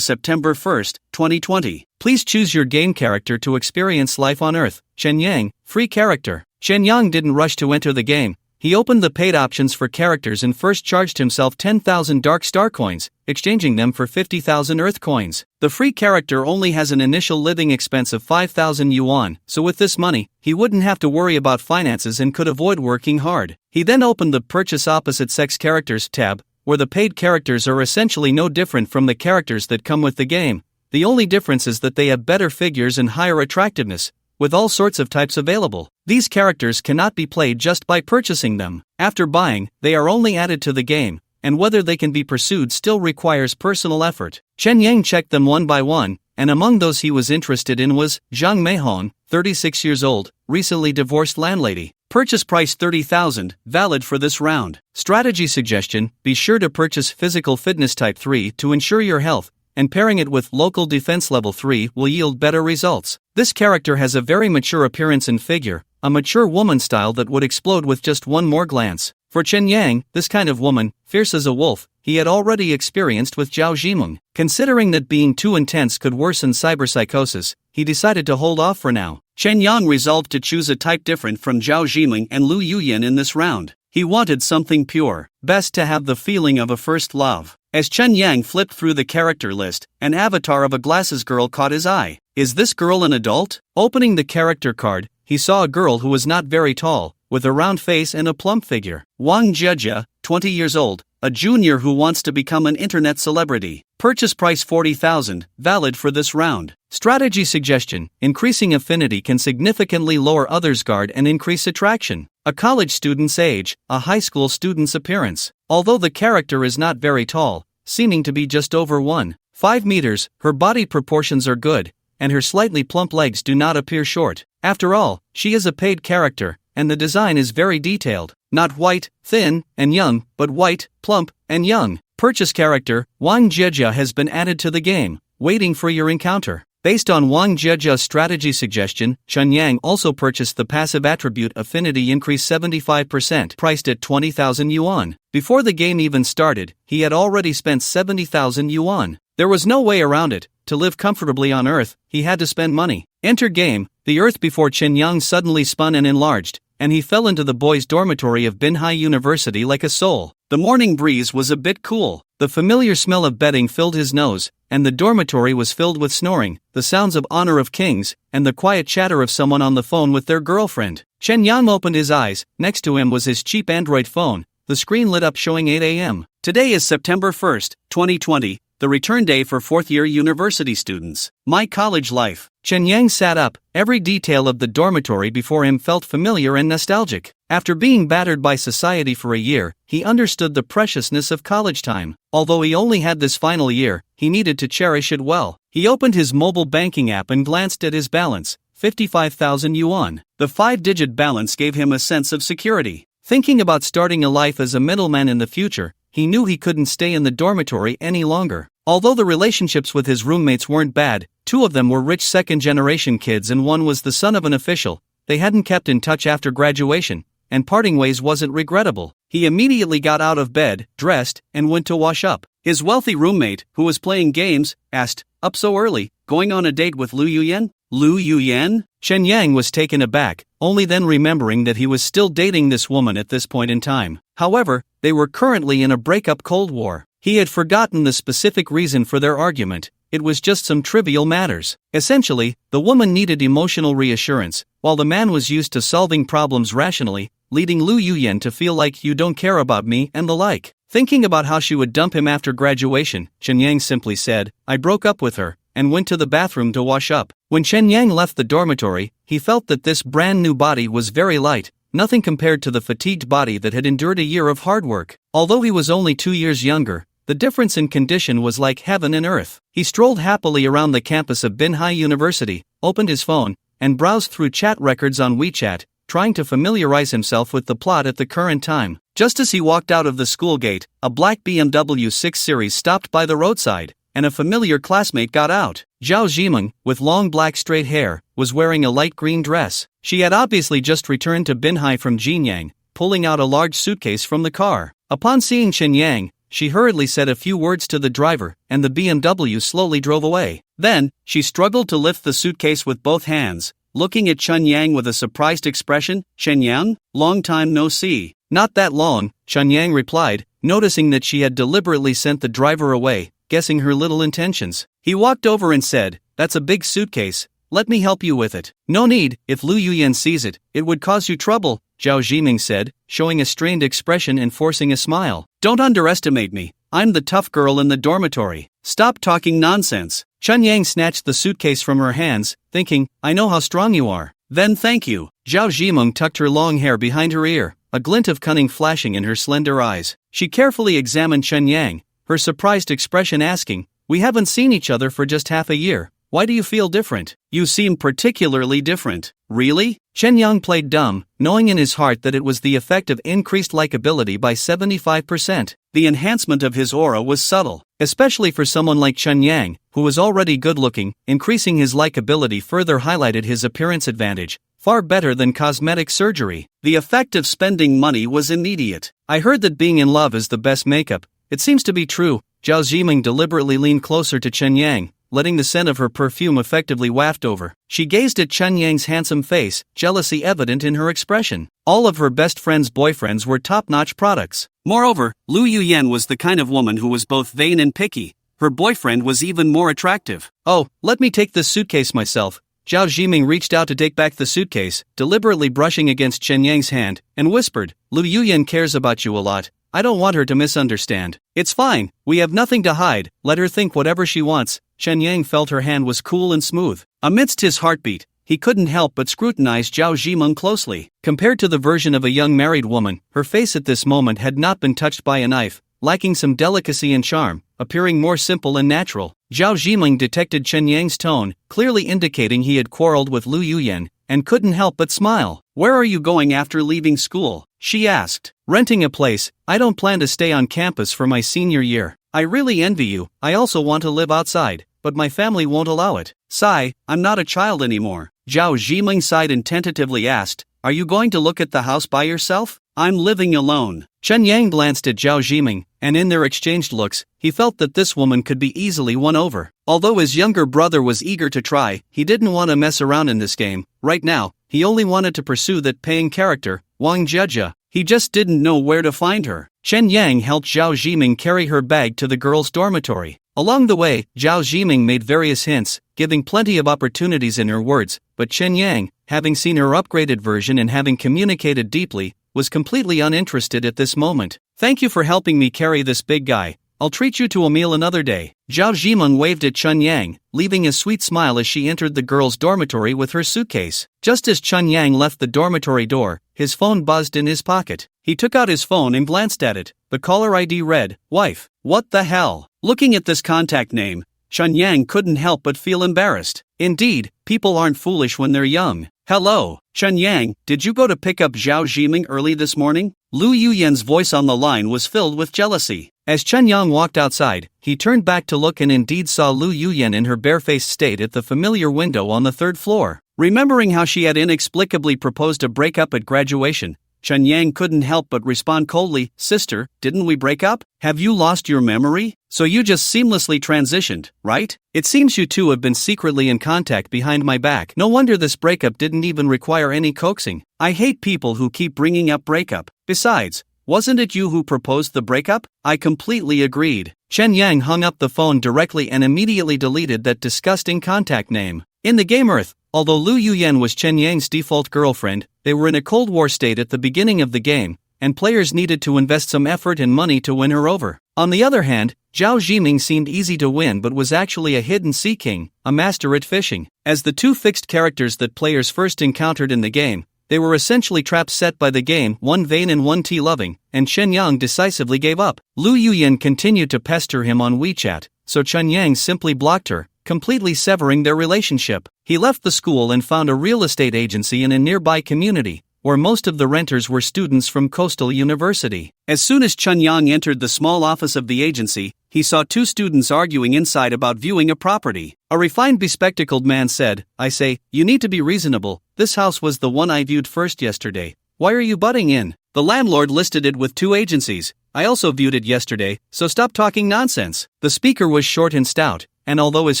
September 1st, 2020. Please choose your game character to experience life on Earth. Chen Yang, free character. Chen Yang didn't rush to enter the game. He opened the paid options for characters and first charged himself 10,000 Dark Star coins, exchanging them for 50,000 Earth coins. The free character only has an initial living expense of 5,000 yuan, so with this money, he wouldn't have to worry about finances and could avoid working hard. He then opened the Purchase Opposite Sex Characters tab, where the paid characters are essentially no different from the characters that come with the game. The only difference is that they have better figures and higher attractiveness, with all sorts of types available. These characters cannot be played just by purchasing them. After buying, they are only added to the game, and whether they can be pursued still requires personal effort. Chen Yang checked them one by one, and among those he was interested in was Zhang Meihon, 36 years old, recently divorced landlady. Purchase price 30,000, valid for this round. Strategy suggestion: be sure to purchase Physical Fitness Type 3 to ensure your health, and pairing it with Local Defense Level 3 will yield better results. This character has a very mature appearance and figure, a mature woman style that would explode with just one more glance. For Chen Yang, this kind of woman, fierce as a wolf, he had already experienced with Zhao Zhimeng. Considering that being too intense could worsen cyberpsychosis, he decided to hold off for now. Chen Yang resolved to choose a type different from Zhao Zhimeng and Lu Yuyan in this round. He wanted something pure, best to have the feeling of a first love. As Chen Yang flipped through the character list, an avatar of a glasses girl caught his eye. Is this girl an adult? Opening the character card, he saw a girl who was not very tall, with a round face and a plump figure. Wang Jia, 20 years old, a junior who wants to become an internet celebrity. Purchase price 40,000, valid for this round. Strategy suggestion: increasing affinity can significantly lower others' guard and increase attraction. A college student's age, a high school student's appearance. Although the character is not very tall, seeming to be just over 1.5 meters, her body proportions are good, and her slightly plump legs do not appear short. After all, she is a paid character, and the design is very detailed. Not white, thin, and young, but white, plump, and young. Purchase character: Wang Jia has been added to the game, waiting for your encounter. Based on Wang Jia's strategy suggestion, Chen Yang also purchased the passive attribute Affinity Increase 75%, priced at 20,000 yuan. Before the game even started, he had already spent 70,000 yuan. There was no way around it. To live comfortably on Earth, he had to spend money. Enter game. The Earth before Chen Yang suddenly spun and enlarged, and he fell into the boys' dormitory of Binhai University like a soul. The morning breeze was a bit cool. The familiar smell of bedding filled his nose, and the dormitory was filled with snoring, the sounds of Honor of Kings, and the quiet chatter of someone on the phone with their girlfriend. Chen Yang opened his eyes. Next to him was his cheap Android phone. The screen lit up showing 8 a.m. Today is September 1st, 2020, the return day for fourth-year university students. My college life. Chen Yang sat up. Every detail of the dormitory before him felt familiar and nostalgic. After being battered by society for a year, he understood the preciousness of college time. Although he only had this final year, he needed to cherish it well. He opened his mobile banking app and glanced at his balance, 55,000 yuan. The 5-digit balance gave him a sense of security. Thinking about starting a life as a middleman in the future, he knew he couldn't stay in the dormitory any longer. Although the relationships with his roommates weren't bad, 2 of them were rich second-generation kids and one was the son of an official. They hadn't kept in touch after graduation, and parting ways wasn't regrettable. He immediately got out of bed, dressed, and went to wash up. His wealthy roommate, who was playing games, asked, "Up so early, going on a date with Lu Yuyan?" Lu Yuyan? Chen Yang was taken aback, only then remembering that he was still dating this woman at this point in time. However, they were currently in a breakup Cold War. He had forgotten the specific reason for their argument. It was just some trivial matters. Essentially, the woman needed emotional reassurance, while the man was used to solving problems rationally, leading Lu Yuyan to feel like "you don't care about me" and the like. Thinking about how she would dump him after graduation, Chen Yang simply said, "I broke up with her," and went to the bathroom to wash up. When Chen Yang left the dormitory, he felt that this brand new body was very light, nothing compared to the fatigued body that had endured a year of hard work. Although he was only 2 years younger, the difference in condition was like heaven and earth. He strolled happily around the campus of Binhai University, opened his phone, and browsed through chat records on WeChat, trying to familiarize himself with the plot at the current time. Just as he walked out of the school gate, a black BMW 6 Series stopped by the roadside, and a familiar classmate got out. Zhao Zhimeng, with long black straight hair, was wearing a light green dress. She had obviously just returned to Binhai from Jinyang, pulling out a large suitcase from the car. Upon seeing Chen Yang, she hurriedly said a few words to the driver, and the BMW slowly drove away. Then, she struggled to lift the suitcase with both hands, looking at Chen Yang with a surprised expression. "Chen Yang? Long time no see." "Not that long," Chen Yang replied, noticing that she had deliberately sent the driver away, guessing her little intentions. He walked over and said, "That's a big suitcase. Let me help you with it." "No need. If Lu Yuyan sees it, it would cause you trouble," Zhao Zhimeng said, showing a strained expression and forcing a smile. "Don't underestimate me. I'm the tough girl in the dormitory. Stop talking nonsense." Chun Yang snatched the suitcase from her hands, thinking, I know how strong you are. Then thank you. Zhao Zhimeng tucked her long hair behind her ear, a glint of cunning flashing in her slender eyes. She carefully examined Chun Yang, her surprised expression asking, we haven't seen each other for just half a year. Why do you feel different? You seem particularly different. Really? Chen Yang played dumb, knowing in his heart that it was the effect of increased likability by 75%. The enhancement of his aura was subtle, especially for someone like Chen Yang, who was already good-looking. Increasing his likability further highlighted his appearance advantage, far better than cosmetic surgery. The effect of spending money was immediate. I heard that being in love is the best makeup. It seems to be true. Zhao Zhimeng deliberately leaned closer to Chen Yang, letting the scent of her perfume effectively waft over. She gazed at Chen Yang's handsome face, jealousy evident in her expression. All of her best friend's boyfriends were top-notch products. Moreover, Lu Yuyan was the kind of woman who was both vain and picky. Her boyfriend was even more attractive. Oh, let me take this suitcase myself. Zhao Zhimeng reached out to take back the suitcase, deliberately brushing against Chen Yang's hand, and whispered, Lu Yuyan cares about you a lot. I don't want her to misunderstand. It's fine, we have nothing to hide, let her think whatever she wants. Chen Yang felt her hand was cool and smooth. Amidst his heartbeat, he couldn't help but scrutinize Zhao Zhimeng closely. Compared to the version of a young married woman, her face at this moment had not been touched by a knife, lacking some delicacy and charm, appearing more simple and natural. Zhao Zhimeng detected Chen Yang's tone, clearly indicating he had quarreled with Lu Yuyan, and couldn't help but smile. Where are you going after leaving school? She asked. Renting a place. I don't plan to stay on campus for my senior year. I really envy you. I also want to live outside, but my family won't allow it. Sigh, I'm not a child anymore. Zhao Zhimeng sighed and tentatively asked, are you going to look at the house by yourself? I'm living alone. Chen Yang glanced at Zhao Zhimeng, and in their exchanged looks, he felt that this woman could be easily won over. Although his younger brother was eager to try, he didn't want to mess around in this game. Right now, he only wanted to pursue that paying character, Wang Jia. He just didn't know where to find her. Chen Yang helped Zhao Zhimeng carry her bag to the girls' dormitory. Along the way, Zhao Zhimeng made various hints, giving plenty of opportunities in her words, but Chen Yang, having seen her upgraded version and having communicated deeply, was completely uninterested at this moment. Thank you for helping me carry this big guy. I'll treat you to a meal another day. Zhao Zhimeng waved at Chen Yang, leaving a sweet smile as she entered the girls' dormitory with her suitcase. Just as Chen Yang left the dormitory door, his phone buzzed in his pocket. He took out his phone and glanced at it. The caller ID read, Wife. What the hell? Looking at this contact name, Chen Yang couldn't help but feel embarrassed. Indeed, people aren't foolish when they're young. Hello, Chen Yang, did you go to pick up Zhao Zhimeng early this morning? Lu Yuyan's voice on the line was filled with jealousy. As Chen Yang walked outside, he turned back to look and indeed saw Lu Yuyan in her barefaced state at the familiar window on the third floor. Remembering how she had inexplicably proposed a breakup at graduation, Chen Yang couldn't help but respond coldly, Sister, didn't we break up? Have you lost your memory? So you just seamlessly transitioned, right? It seems you two have been secretly in contact behind my back. No wonder this breakup didn't even require any coaxing. I hate people who keep bringing up breakup. Besides, wasn't it you who proposed the breakup? I completely agreed. Chen Yang hung up the phone directly and immediately deleted that disgusting contact name. In the game Earth, although Lu Yuyan was Chen Yang's default girlfriend, they were in a Cold War state at the beginning of the game, and players needed to invest some effort and money to win her over. On the other hand, Zhao Zhimeng seemed easy to win but was actually a hidden sea king, a master at fishing. As the two fixed characters that players first encountered in the game, they were essentially traps set by the game, one vain and one tea-loving, and Chen Yang decisively gave up. Lu Yuyan continued to pester him on WeChat, so Chen Yang simply blocked her, completely severing their relationship. He left the school and found a real estate agency in a nearby community, where most of the renters were students from Coastal University. As soon as Chen Yang entered the small office of the agency, he saw two students arguing inside about viewing a property. A refined bespectacled man said, I say, you need to be reasonable, this house was the one I viewed first yesterday. Why are you butting in? The landlord listed it with two agencies. I also viewed it yesterday, so stop talking nonsense. The speaker was short and stout, and although his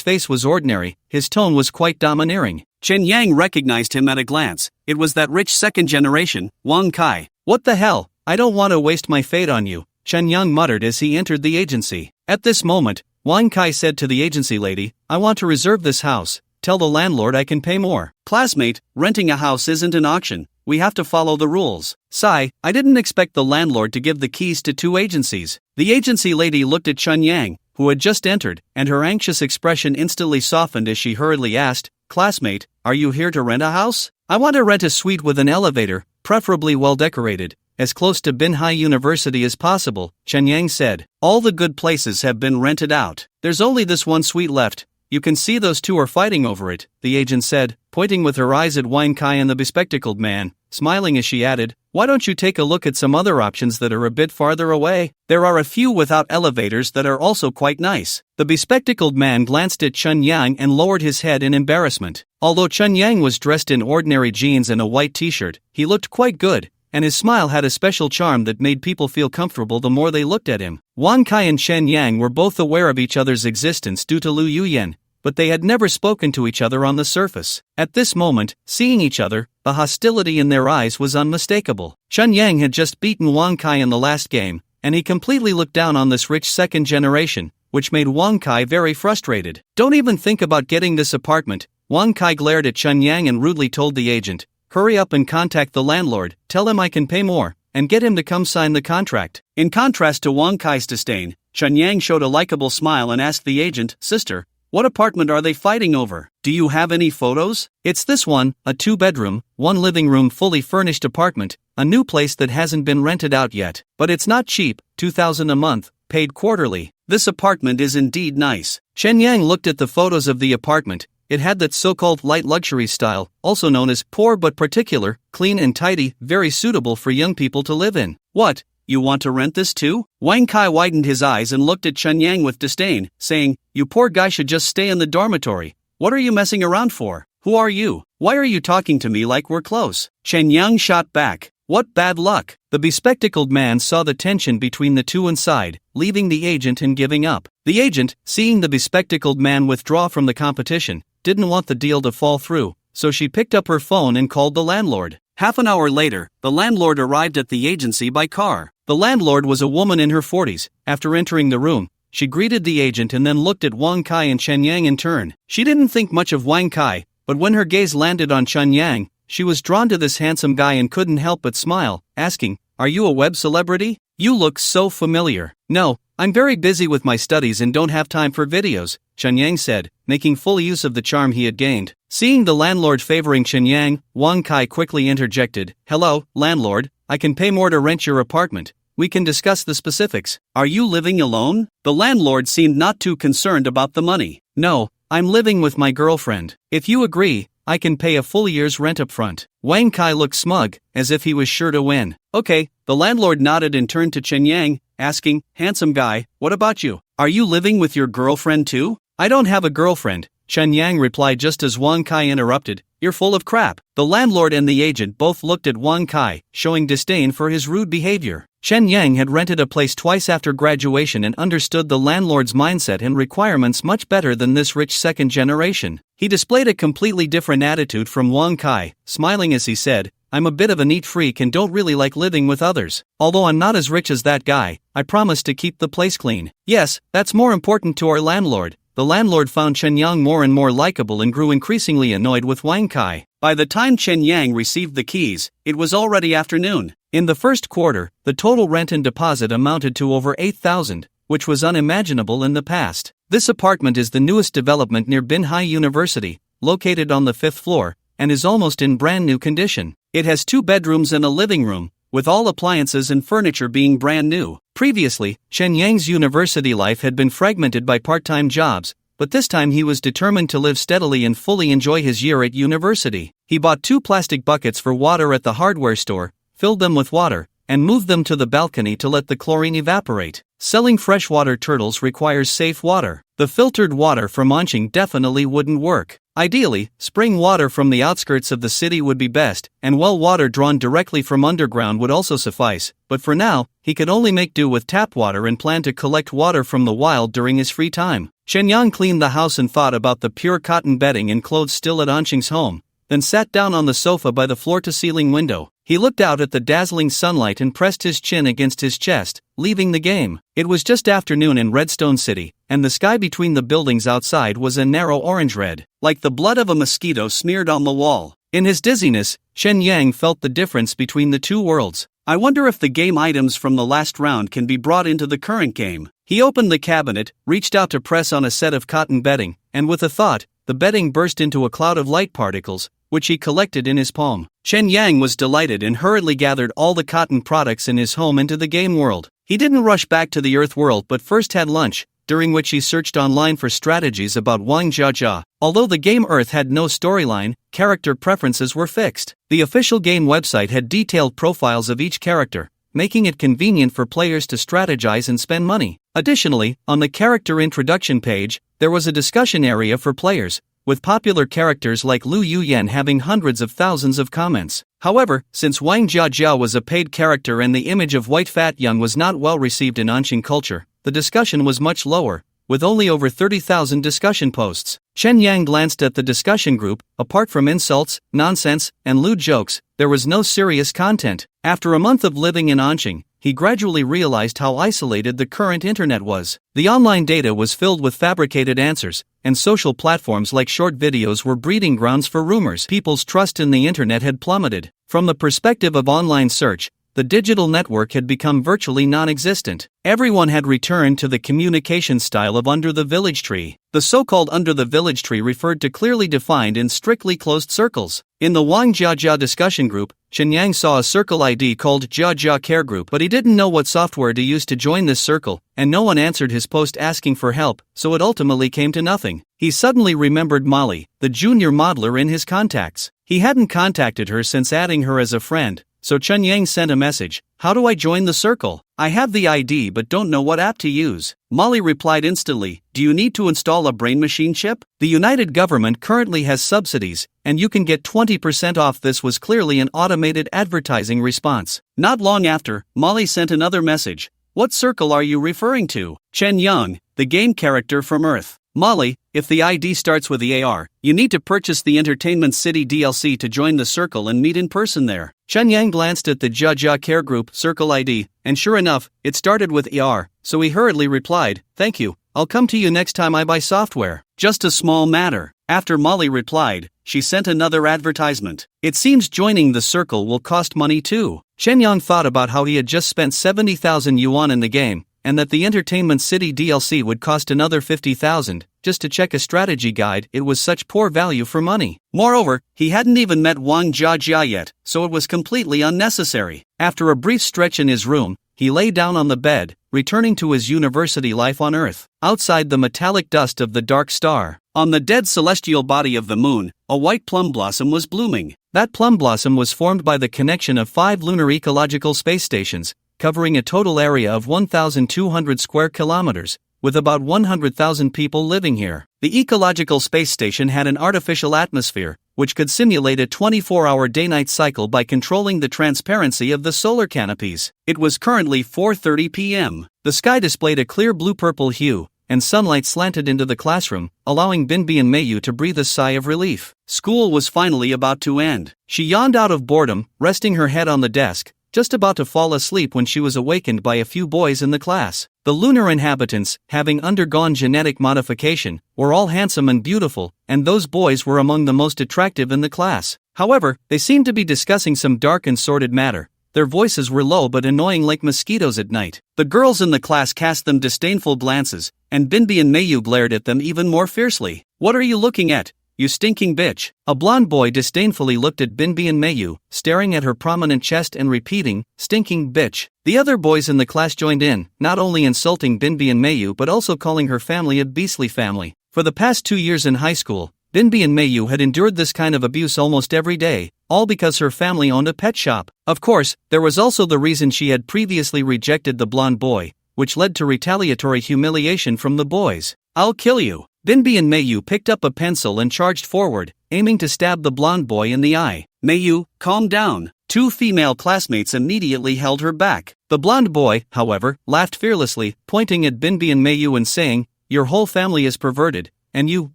face was ordinary, his tone was quite domineering. Chen Yang recognized him at a glance. It was that rich second generation, Wang Kai. What the hell? I don't want to waste my fate on you, Chen Yang muttered as he entered the agency. At this moment, Wang Kai said to the agency lady, I want to reserve this house. Tell the landlord I can pay more. Classmate, renting a house isn't an auction. We have to follow the rules. Sigh, I didn't expect the landlord to give the keys to two agencies. The agency lady looked at Chen Yang, who had just entered, and her anxious expression instantly softened as she hurriedly asked, "Classmate, are you here to rent a house? I want to rent a suite with an elevator, preferably well decorated, as close to Binhai University as possible," Chen Yang said. "All the good places have been rented out. There's only this one suite left. You can see those two are fighting over it," the agent said, pointing with her eyes at Wang Kai and the bespectacled man, smiling as she added, "Why don't you take a look at some other options that are a bit farther away? There are a few without elevators that are also quite nice." The bespectacled man glanced at Chen Yang and lowered his head in embarrassment. Although Chen Yang was dressed in ordinary jeans and a white t-shirt, he looked quite good, and his smile had a special charm that made people feel comfortable the more they looked at him. Wang Kai and Chen Yang were both aware of each other's existence due to Lu Yuyan, but they had never spoken to each other on the surface. At this moment, seeing each other, the hostility in their eyes was unmistakable. Chen Yang had just beaten Wang Kai in the last game, and he completely looked down on this rich second generation, which made Wang Kai very frustrated. "Don't even think about getting this apartment," Wang Kai glared at Chen Yang and rudely told the agent, "Hurry up and contact the landlord, tell him I can pay more, and get him to come sign the contract." In contrast to Wang Kai's disdain, Chen Yang showed a likable smile and asked the agent, "Sister, what apartment are they fighting over? Do you have any photos?" "It's this one, a 2-bedroom, 1 living room fully furnished apartment, a new place that hasn't been rented out yet. But it's not cheap, 2,000 a month, paid quarterly. This apartment is indeed nice." Chen Yang looked at the photos of the apartment. It had that so-called light luxury style, also known as poor but particular, clean and tidy, very suitable for young people to live in. "What? You want to rent this too?" Wang Kai widened his eyes and looked at Chen Yang with disdain, saying, "You poor guy should just stay in the dormitory. What are you messing around for? Who are you? Why are you talking to me like we're close?" Chen Yang shot back, "What bad luck." The bespectacled man saw the tension between the two and sighed, leaving the agent and giving up. The agent, seeing the bespectacled man withdraw from the competition, didn't want the deal to fall through, so she picked up her phone and called the landlord. Half an hour later, the landlord arrived at the agency by car. The landlord was a woman in her 40s. After entering the room, she greeted the agent and then looked at Wang Kai and Chen Yang in turn. She didn't think much of Wang Kai, but when her gaze landed on Chen Yang, she was drawn to this handsome guy and couldn't help but smile, asking, "Are you a web celebrity? You look so familiar." "No, I'm very busy with my studies and don't have time for videos," Chen Yang said, making full use of the charm he had gained. Seeing the landlord favoring Chen Yang, Wang Kai quickly interjected, "Hello, landlord, I can pay more to rent your apartment. We can discuss the specifics. Are you living alone?" The landlord seemed not too concerned about the money. "No, I'm living with my girlfriend. If you agree, I can pay a full year's rent up front." Wang Kai looked smug, as if he was sure to win. "Okay," the landlord nodded and turned to Chen Yang, asking, "Handsome guy, what about you? Are you living with your girlfriend too?" "I don't have a girlfriend," Chen Yang replied just as Wang Kai interrupted, "You're full of crap." The landlord and the agent both looked at Wang Kai, showing disdain for his rude behavior. Chen Yang had rented a place twice after graduation and understood the landlord's mindset and requirements much better than this rich second generation. He displayed a completely different attitude from Wang Kai, smiling as he said, "I'm a bit of a neat freak and don't really like living with others. Although I'm not as rich as that guy, I promise to keep the place clean." Yes, that's more important to our landlord. The landlord found Chen Yang more and more likable and grew increasingly annoyed with Wang Kai. By the time Chen Yang received the keys, it was already afternoon. In the first quarter, the total rent and deposit amounted to over 8,000, which was unimaginable in the past. This apartment is the newest development near Binhai University, located on the 5th floor, and is almost in brand new condition. It has 2 bedrooms and a living room, with all appliances and furniture being brand new. Previously, Chen Yang's university life had been fragmented by part-time jobs, but this time he was determined to live steadily and fully enjoy his year at university. He bought 2 plastic buckets for water at the hardware store, filled them with water, and moved them to the balcony to let the chlorine evaporate. Selling freshwater turtles requires safe water. The filtered water from Anqing definitely wouldn't work. Ideally, spring water from the outskirts of the city would be best, and well water drawn directly from underground would also suffice, but for now, he could only make do with tap water and planned to collect water from the wild during his free time. Chen Yang cleaned the house and thought about the pure cotton bedding and clothes still at Anqing's home, then sat down on the sofa by the floor-to-ceiling window. He looked out at the dazzling sunlight and pressed his chin against his chest, leaving the game. It was just afternoon in Redstone City, and the sky between the buildings outside was a narrow orange-red, like the blood of a mosquito smeared on the wall. In his dizziness, Chen Yang felt the difference between the two worlds. "I wonder if the game items from the last round can be brought into the current game," He opened the cabinet, reached out to press on a set of cotton bedding, and with a thought, the bedding burst into a cloud of light particles, which he collected in his palm. Chen Yang was delighted and hurriedly gathered all the cotton products in his home into the game world. He didn't rush back to the Earth world but first had lunch, during which he searched online for strategies about Wang Jia. Although the game Earth had no storyline, character preferences were fixed. The official game website had detailed profiles of each character, making it convenient for players to strategize and spend money. Additionally, on the character introduction page, there was a discussion area for players, with popular characters like Lu Yuyan having hundreds of thousands of comments. However, since Wang Jia was a paid character and the image of White Fat Young was not well received in Anshan culture, the discussion was much lower, with only over 30,000 discussion posts. Chen Yang glanced at the discussion group. Apart from insults, nonsense, and lewd jokes, there was no serious content. After a month of living in Anshan, he gradually realized how isolated the current internet was. The online data was filled with fabricated answers, and social platforms like short videos were breeding grounds for rumors. People's trust in the internet had plummeted. From the perspective of online search, the digital network had become virtually non-existent. Everyone had returned to the communication style of under the village tree. The so-called under the village tree referred to clearly defined and strictly closed circles. In the Wang Jia discussion group, Chen Yang saw a circle ID called Jia Care Group, but he didn't know what software to use to join this circle, and no one answered his post asking for help, so it ultimately came to nothing. He suddenly remembered Molly, the junior modeler in his contacts. He hadn't contacted her since adding her as a friend, so Chen Yang sent a message, "How do I join the circle? I have the ID but don't know what app to use." Molly replied instantly, "Do you need to install a brain machine chip? The United Government currently has subsidies, and you can get 20% off." This was clearly an automated advertising response. Not long after, Molly sent another message, "What circle are you referring to?" Chen Yang, the game character from Earth. Molly, if the ID starts with the AR, you need to purchase the Entertainment City DLC to join the circle and meet in person there. Chen Yang glanced at the Jia Care Group circle ID, and sure enough, it started with AR, so he hurriedly replied, "Thank you, I'll come to you next time I buy software." Just a small matter. After Molly replied, she sent another advertisement. It seems joining the circle will cost money too. Chen Yang thought about how he had just spent 70,000 yuan in the game, and that the Entertainment City DLC would cost another 50,000, just to check a strategy guide. It was such poor value for money. Moreover, he hadn't even met Wang Jia yet, so it was completely unnecessary. After a brief stretch in his room, he lay down on the bed, returning to his university life on Earth. Outside the metallic dust of the dark star, on the dead celestial body of the moon, a white plum blossom was blooming. That plum blossom was formed by the connection of 5 lunar ecological space stations, covering a total area of 1,200 square kilometers, with about 100,000 people living here. The ecological space station had an artificial atmosphere, which could simulate a 24-hour day-night cycle by controlling the transparency of the solar canopies. It was currently 4:30 p.m. The sky displayed a clear blue-purple hue, and sunlight slanted into the classroom, allowing Binbi and Meiyu to breathe a sigh of relief. School was finally about to end. She yawned out of boredom, resting her head on the desk, just about to fall asleep when she was awakened by a few boys in the class. The lunar inhabitants, having undergone genetic modification, were all handsome and beautiful, and those boys were among the most attractive in the class. However, they seemed to be discussing some dark and sordid matter. Their voices were low but annoying like mosquitoes at night. The girls in the class cast them disdainful glances, and Binbi and Meiyu glared at them even more fiercely. "What are you looking at, you stinking bitch?" A blonde boy disdainfully looked at Binbi and Meiyu, staring at her prominent chest and repeating, "Stinking bitch." The other boys in the class joined in, not only insulting Binbi and Meiyu but also calling her family a beastly family. For the past 2 years in high school, Binbi and Meiyu had endured this kind of abuse almost every day, all because her family owned a pet shop. Of course, there was also the reason she had previously rejected the blonde boy, which led to retaliatory humiliation from the boys. "I'll kill you." Binbi and Meiyu picked up a pencil and charged forward, aiming to stab the blonde boy in the eye. "Meiyu, calm down." 2 female classmates immediately held her back. The blonde boy, however, laughed fearlessly, pointing at Binbi and Meiyu and saying, "Your whole family is perverted, and you,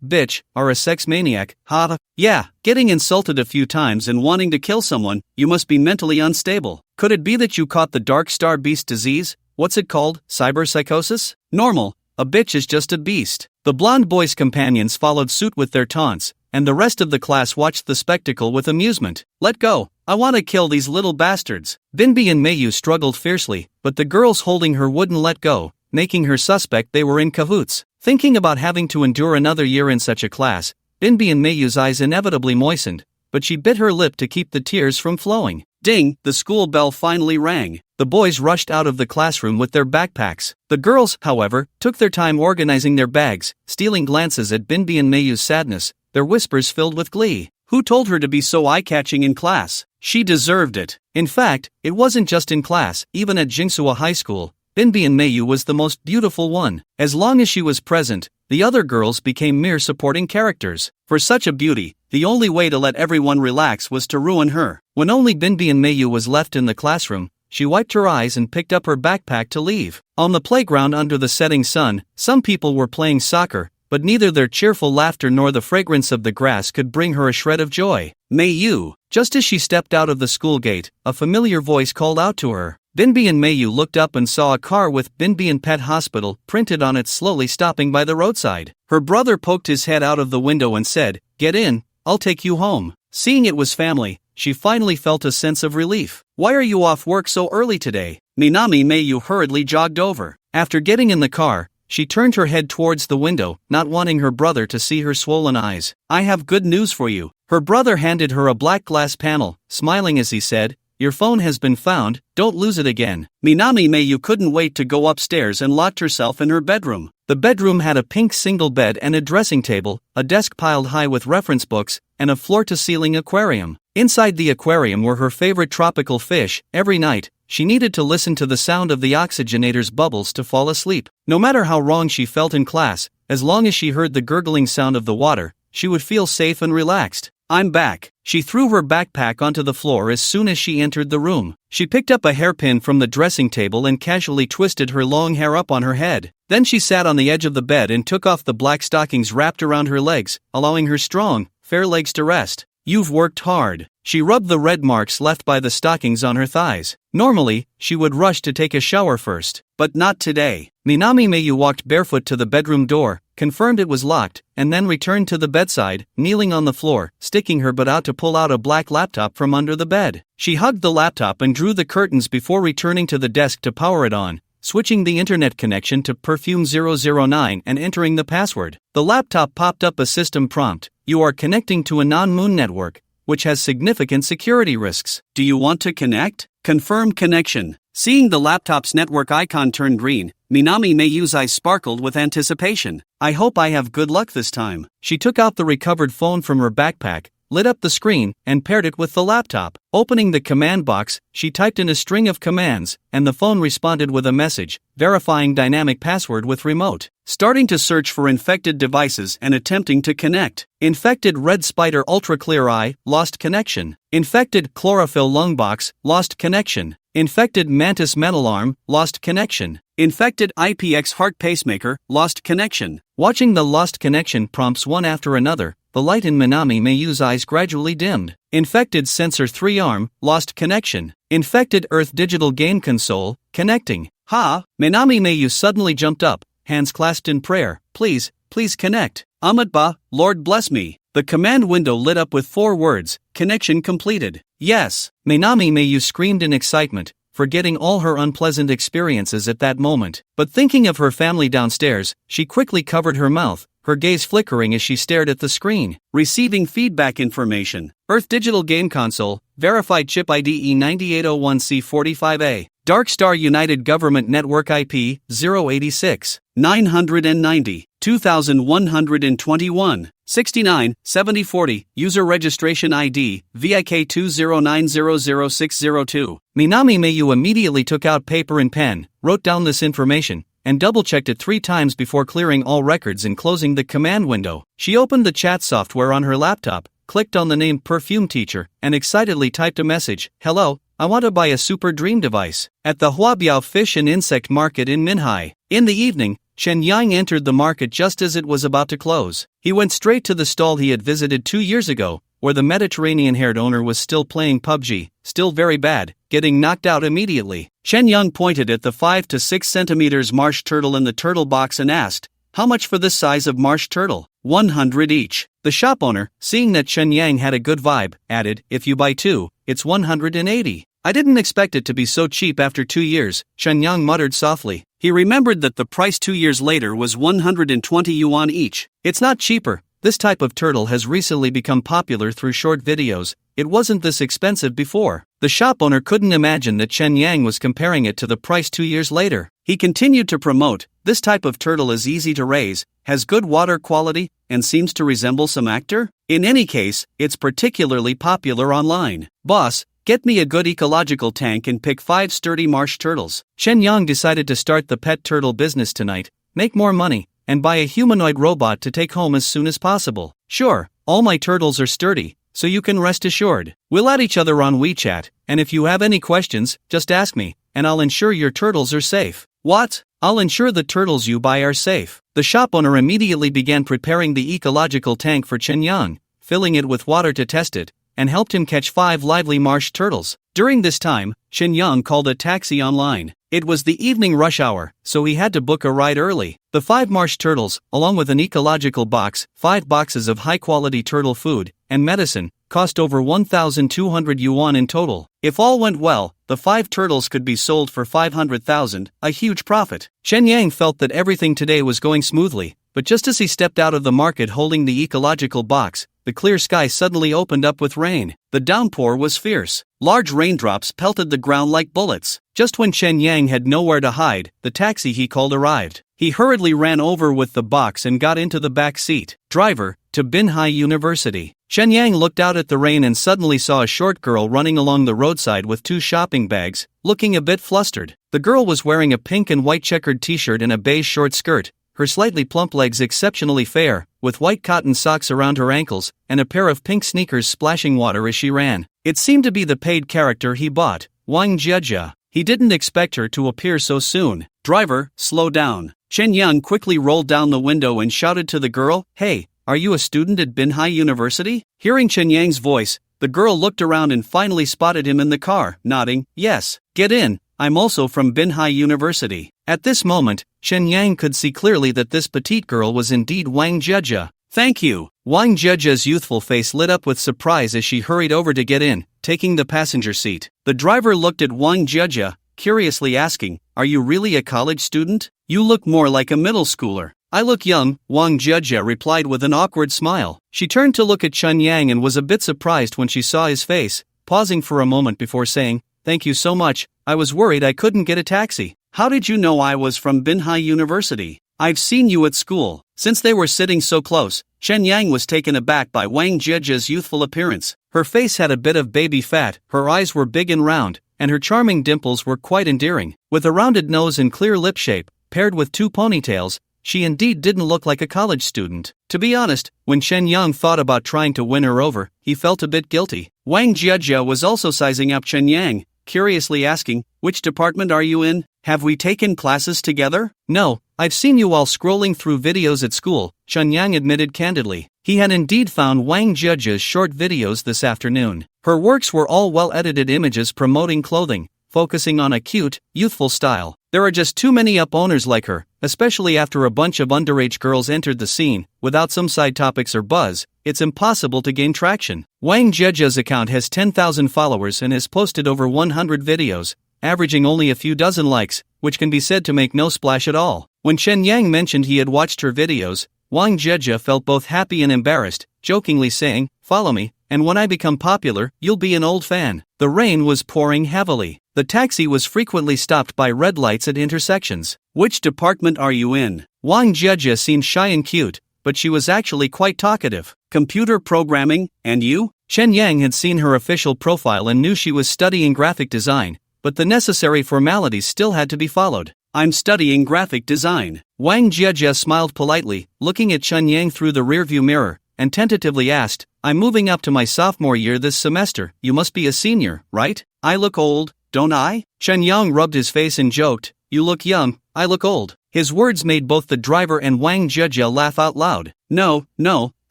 bitch, are a sex maniac, ha." Yeah, getting insulted a few times and wanting to kill someone, you must be mentally unstable. Could it be that you caught the dark star beast disease? What's it called, psychosis? Normal, a bitch is just a beast. The blonde boy's companions followed suit with their taunts, and the rest of the class watched the spectacle with amusement. "Let go, I want to kill these little bastards." Binbi and Meiyu struggled fiercely, but the girls holding her wouldn't let go, making her suspect they were in cahoots. Thinking about having to endure another year in such a class, Binbi and Mayu's eyes inevitably moistened, but she bit her lip to keep the tears from flowing. Ding! The school bell finally rang. The boys rushed out of the classroom with their backpacks. The girls, however, took their time organizing their bags, stealing glances at Binbi and Mayu's sadness, their whispers filled with glee. Who told her to be so eye-catching in class? She deserved it. In fact, it wasn't just in class, even at Jingsua High School, Binbi and Mayu was the most beautiful one. As long as she was present, the other girls became mere supporting characters. For such a beauty, the only way to let everyone relax was to ruin her. When only Binbi and Mayu was left in the classroom, she wiped her eyes and picked up her backpack to leave. On the playground under the setting sun, some people were playing soccer, but neither their cheerful laughter nor the fragrance of the grass could bring her a shred of joy. Mayu! Just as she stepped out of the school gate, a familiar voice called out to her. Binbi and Mayu looked up and saw a car with Binbi and Pet Hospital printed on it slowly stopping by the roadside. Her brother poked his head out of the window and said, "Get in, I'll take you home." Seeing it was family, she finally felt a sense of relief. "Why are you off work so early today?" Minami Mayu hurriedly jogged over. After getting in the car, she turned her head towards the window, not wanting her brother to see her swollen eyes. "I have good news for you." Her brother handed her a black glass panel, smiling as he said, "Your phone has been found, don't lose it again." Minami Mayu couldn't wait to go upstairs and locked herself in her bedroom. The bedroom had a pink single bed and a dressing table, a desk piled high with reference books, and a floor-to-ceiling aquarium. Inside the aquarium were her favorite tropical fish. Every night, she needed to listen to the sound of the oxygenator's bubbles to fall asleep. No matter how wrong she felt in class, as long as she heard the gurgling sound of the water, she would feel safe and relaxed. "I'm back." She threw her backpack onto the floor as soon as she entered the room. She picked up a hairpin from the dressing table and casually twisted her long hair up on her head. Then she sat on the edge of the bed and took off the black stockings wrapped around her legs, allowing her strong, fair legs to rest. "You've worked hard." She rubbed the red marks left by the stockings on her thighs. Normally, she would rush to take a shower first, but not today. Minami Mayu walked barefoot to the bedroom door, confirmed it was locked, and then returned to the bedside, kneeling on the floor, sticking her butt out to pull out a black laptop from under the bed. She hugged the laptop and drew the curtains before returning to the desk to power it on, switching the internet connection to Perfume 009 and entering the password. The laptop popped up a system prompt. "You are connecting to a non-moon network, which has significant security risks. Do you want to connect? Confirm connection." Seeing the laptop's network icon turn green, Minami Mayu's eyes sparkled with anticipation. "I hope I have good luck this time." She took out the recovered phone from her backpack, lit up the screen, and paired it with the laptop. Opening the command box, she typed in a string of commands, and the phone responded with a message, verifying dynamic password with remote. Starting to search for infected devices and attempting to connect. Infected red spider ultra clear eye, lost connection. Infected chlorophyll lung box, lost connection. Infected mantis metal arm, lost connection. Infected IPX heart pacemaker, lost connection. Watching the lost connection prompts one after another, the light in Minami Mayu's eyes gradually dimmed. Infected sensor 3 arm, lost connection. Infected Earth digital game console, connecting. Ha! Minami Mayu suddenly jumped up, hands clasped in prayer. Please connect. Amatba, Lord bless me." The command window lit up with 4 words, "Connection completed." Yes! Minami Mayu screamed in excitement, forgetting all her unpleasant experiences at that moment. But thinking of her family downstairs, she quickly covered her mouth, her gaze flickering as she stared at the screen. Receiving feedback information. Earth Digital Game Console, Verified Chip ID E9801C45A. Dark Star United Government Network IP, 086, 990, 2121, 69, 7040, User Registration ID, VIK209000602. Minami Mayu immediately took out paper and pen, wrote down this information, and double-checked it 3 times before clearing all records and closing the command window. She opened the chat software on her laptop, clicked on the name Perfume Teacher, and excitedly typed a message, "Hello, I want to buy a Super Dream device." At the Huabiao Fish and Insect Market in Minhai. In the evening, Chen Yang entered the market just as it was about to close. He went straight to the stall he had visited 2 years ago, where the Mediterranean-haired owner was still playing PUBG, still very bad, getting knocked out immediately. Chen Yang pointed at the 5 to 6 centimeters marsh turtle in the turtle box and asked, "How much for this size of marsh turtle?" 100 each. The shop owner, seeing that Chen Yang had a good vibe, added, "If you buy 2, it's 180. I didn't expect it to be so cheap after 2 years, Chen Yang muttered softly. He remembered that the price 2 years later was 120 yuan each. It's not cheaper. This type of turtle has recently become popular through short videos. It wasn't this expensive before. The shop owner couldn't imagine that Chen Yang was comparing it to the price 2 years later. He continued to promote, this type of turtle is easy to raise, has good water quality, and seems to resemble some actor. In any case, it's particularly popular online. Boss, get me a good ecological tank and pick 5 sturdy marsh turtles. Chen Yang decided to start the pet turtle business tonight, make more money, and buy a humanoid robot to take home as soon as possible. Sure, all my turtles are sturdy, so you can rest assured. We'll add each other on WeChat, and if you have any questions, just ask me, and I'll ensure your turtles are safe. What? I'll ensure the turtles you buy are safe. The shop owner immediately began preparing the ecological tank for Chen Yang, filling it with water to test it, and helped him catch 5 lively marsh turtles. During this time, Chen Yang called a taxi online. It was the evening rush hour, so he had to book a ride early. The 5 marsh turtles, along with an ecological box, 5 boxes of high-quality turtle food, and medicine, cost over 1,200 yuan in total. If all went well, the 5 turtles could be sold for 500,000, a huge profit. Chen Yang felt that everything today was going smoothly, but just as he stepped out of the market holding the ecological box, the clear sky suddenly opened up with rain. The downpour was fierce. Large raindrops pelted the ground like bullets. Just when Chen Yang had nowhere to hide, the taxi he called arrived. He hurriedly ran over with the box and got into the back seat. Driver, to Binhai University. Chen Yang looked out at the rain and suddenly saw a short girl running along the roadside with 2 shopping bags, looking a bit flustered. The girl was wearing a pink and white checkered t-shirt and a beige short skirt, her slightly plump legs exceptionally fair, with white cotton socks around her ankles, and a pair of pink sneakers splashing water as she ran. It seemed to be the paid character he bought, Wang Jia. He didn't expect her to appear so soon. Driver, slow down. Chen Yang quickly rolled down the window and shouted to the girl, "Hey, are you a student at Binhai University?" Hearing Chen Yang's voice, the girl looked around and finally spotted him in the car, nodding, "Yes, get in, I'm also from Binhai University." At this moment, Chen Yang could see clearly that this petite girl was indeed Wang Jia. "Thank you." Wang Jia's youthful face lit up with surprise as she hurried over to get in, taking the passenger seat. The driver looked at Wang Jia, curiously asking, "Are you really a college student? You look more like a middle schooler." "I look young," Wang Jia replied with an awkward smile. She turned to look at Chen Yang and was a bit surprised when she saw his face, pausing for a moment before saying, "Thank you so much, I was worried I couldn't get a taxi." "How did you know I was from Binhai University?" "I've seen you at school." Since they were sitting so close, Chen Yang was taken aback by Wang Jia's youthful appearance. Her face had a bit of baby fat, her eyes were big and round, and her charming dimples were quite endearing. With a rounded nose and clear lip shape, paired with 2 ponytails, she indeed didn't look like a college student. To be honest, when Chen Yang thought about trying to win her over, he felt a bit guilty. Wang Jia was also sizing up Chen Yang, curiously asking, "Which department are you in? Have we taken classes together?" "No, I've seen you while scrolling through videos at school," Chen Yang admitted candidly. He had indeed found Wang Jia's short videos this afternoon. Her works were all well-edited images promoting clothing, focusing on a cute, youthful style. There are just too many up-owners like her, especially after a bunch of underage girls entered the scene. Without some side topics or buzz, it's impossible to gain traction. Wang Jia's account has 10,000 followers and has posted over 100 videos, averaging only a few dozen likes, which can be said to make no splash at all. When Chen Yang mentioned he had watched her videos, Wang Jia felt both happy and embarrassed, jokingly saying, "Follow me, and when I become popular, you'll be an old fan." The rain was pouring heavily. The taxi was frequently stopped by red lights at intersections. "Which department are you in?" Wang Jia seemed shy and cute, but she was actually quite talkative. "Computer programming, and you?" Chen Yang had seen her official profile and knew she was studying graphic design, but the necessary formalities still had to be followed. "I'm studying graphic design." Wang Jia smiled politely, looking at Chen Yang through the rearview mirror, and tentatively asked, "I'm moving up to my sophomore year this semester. You must be a senior, right?" "I look old, don't I?" Chen Yang rubbed his face and joked, "You look young, I look old." His words made both the driver and Wang Jia laugh out loud. No,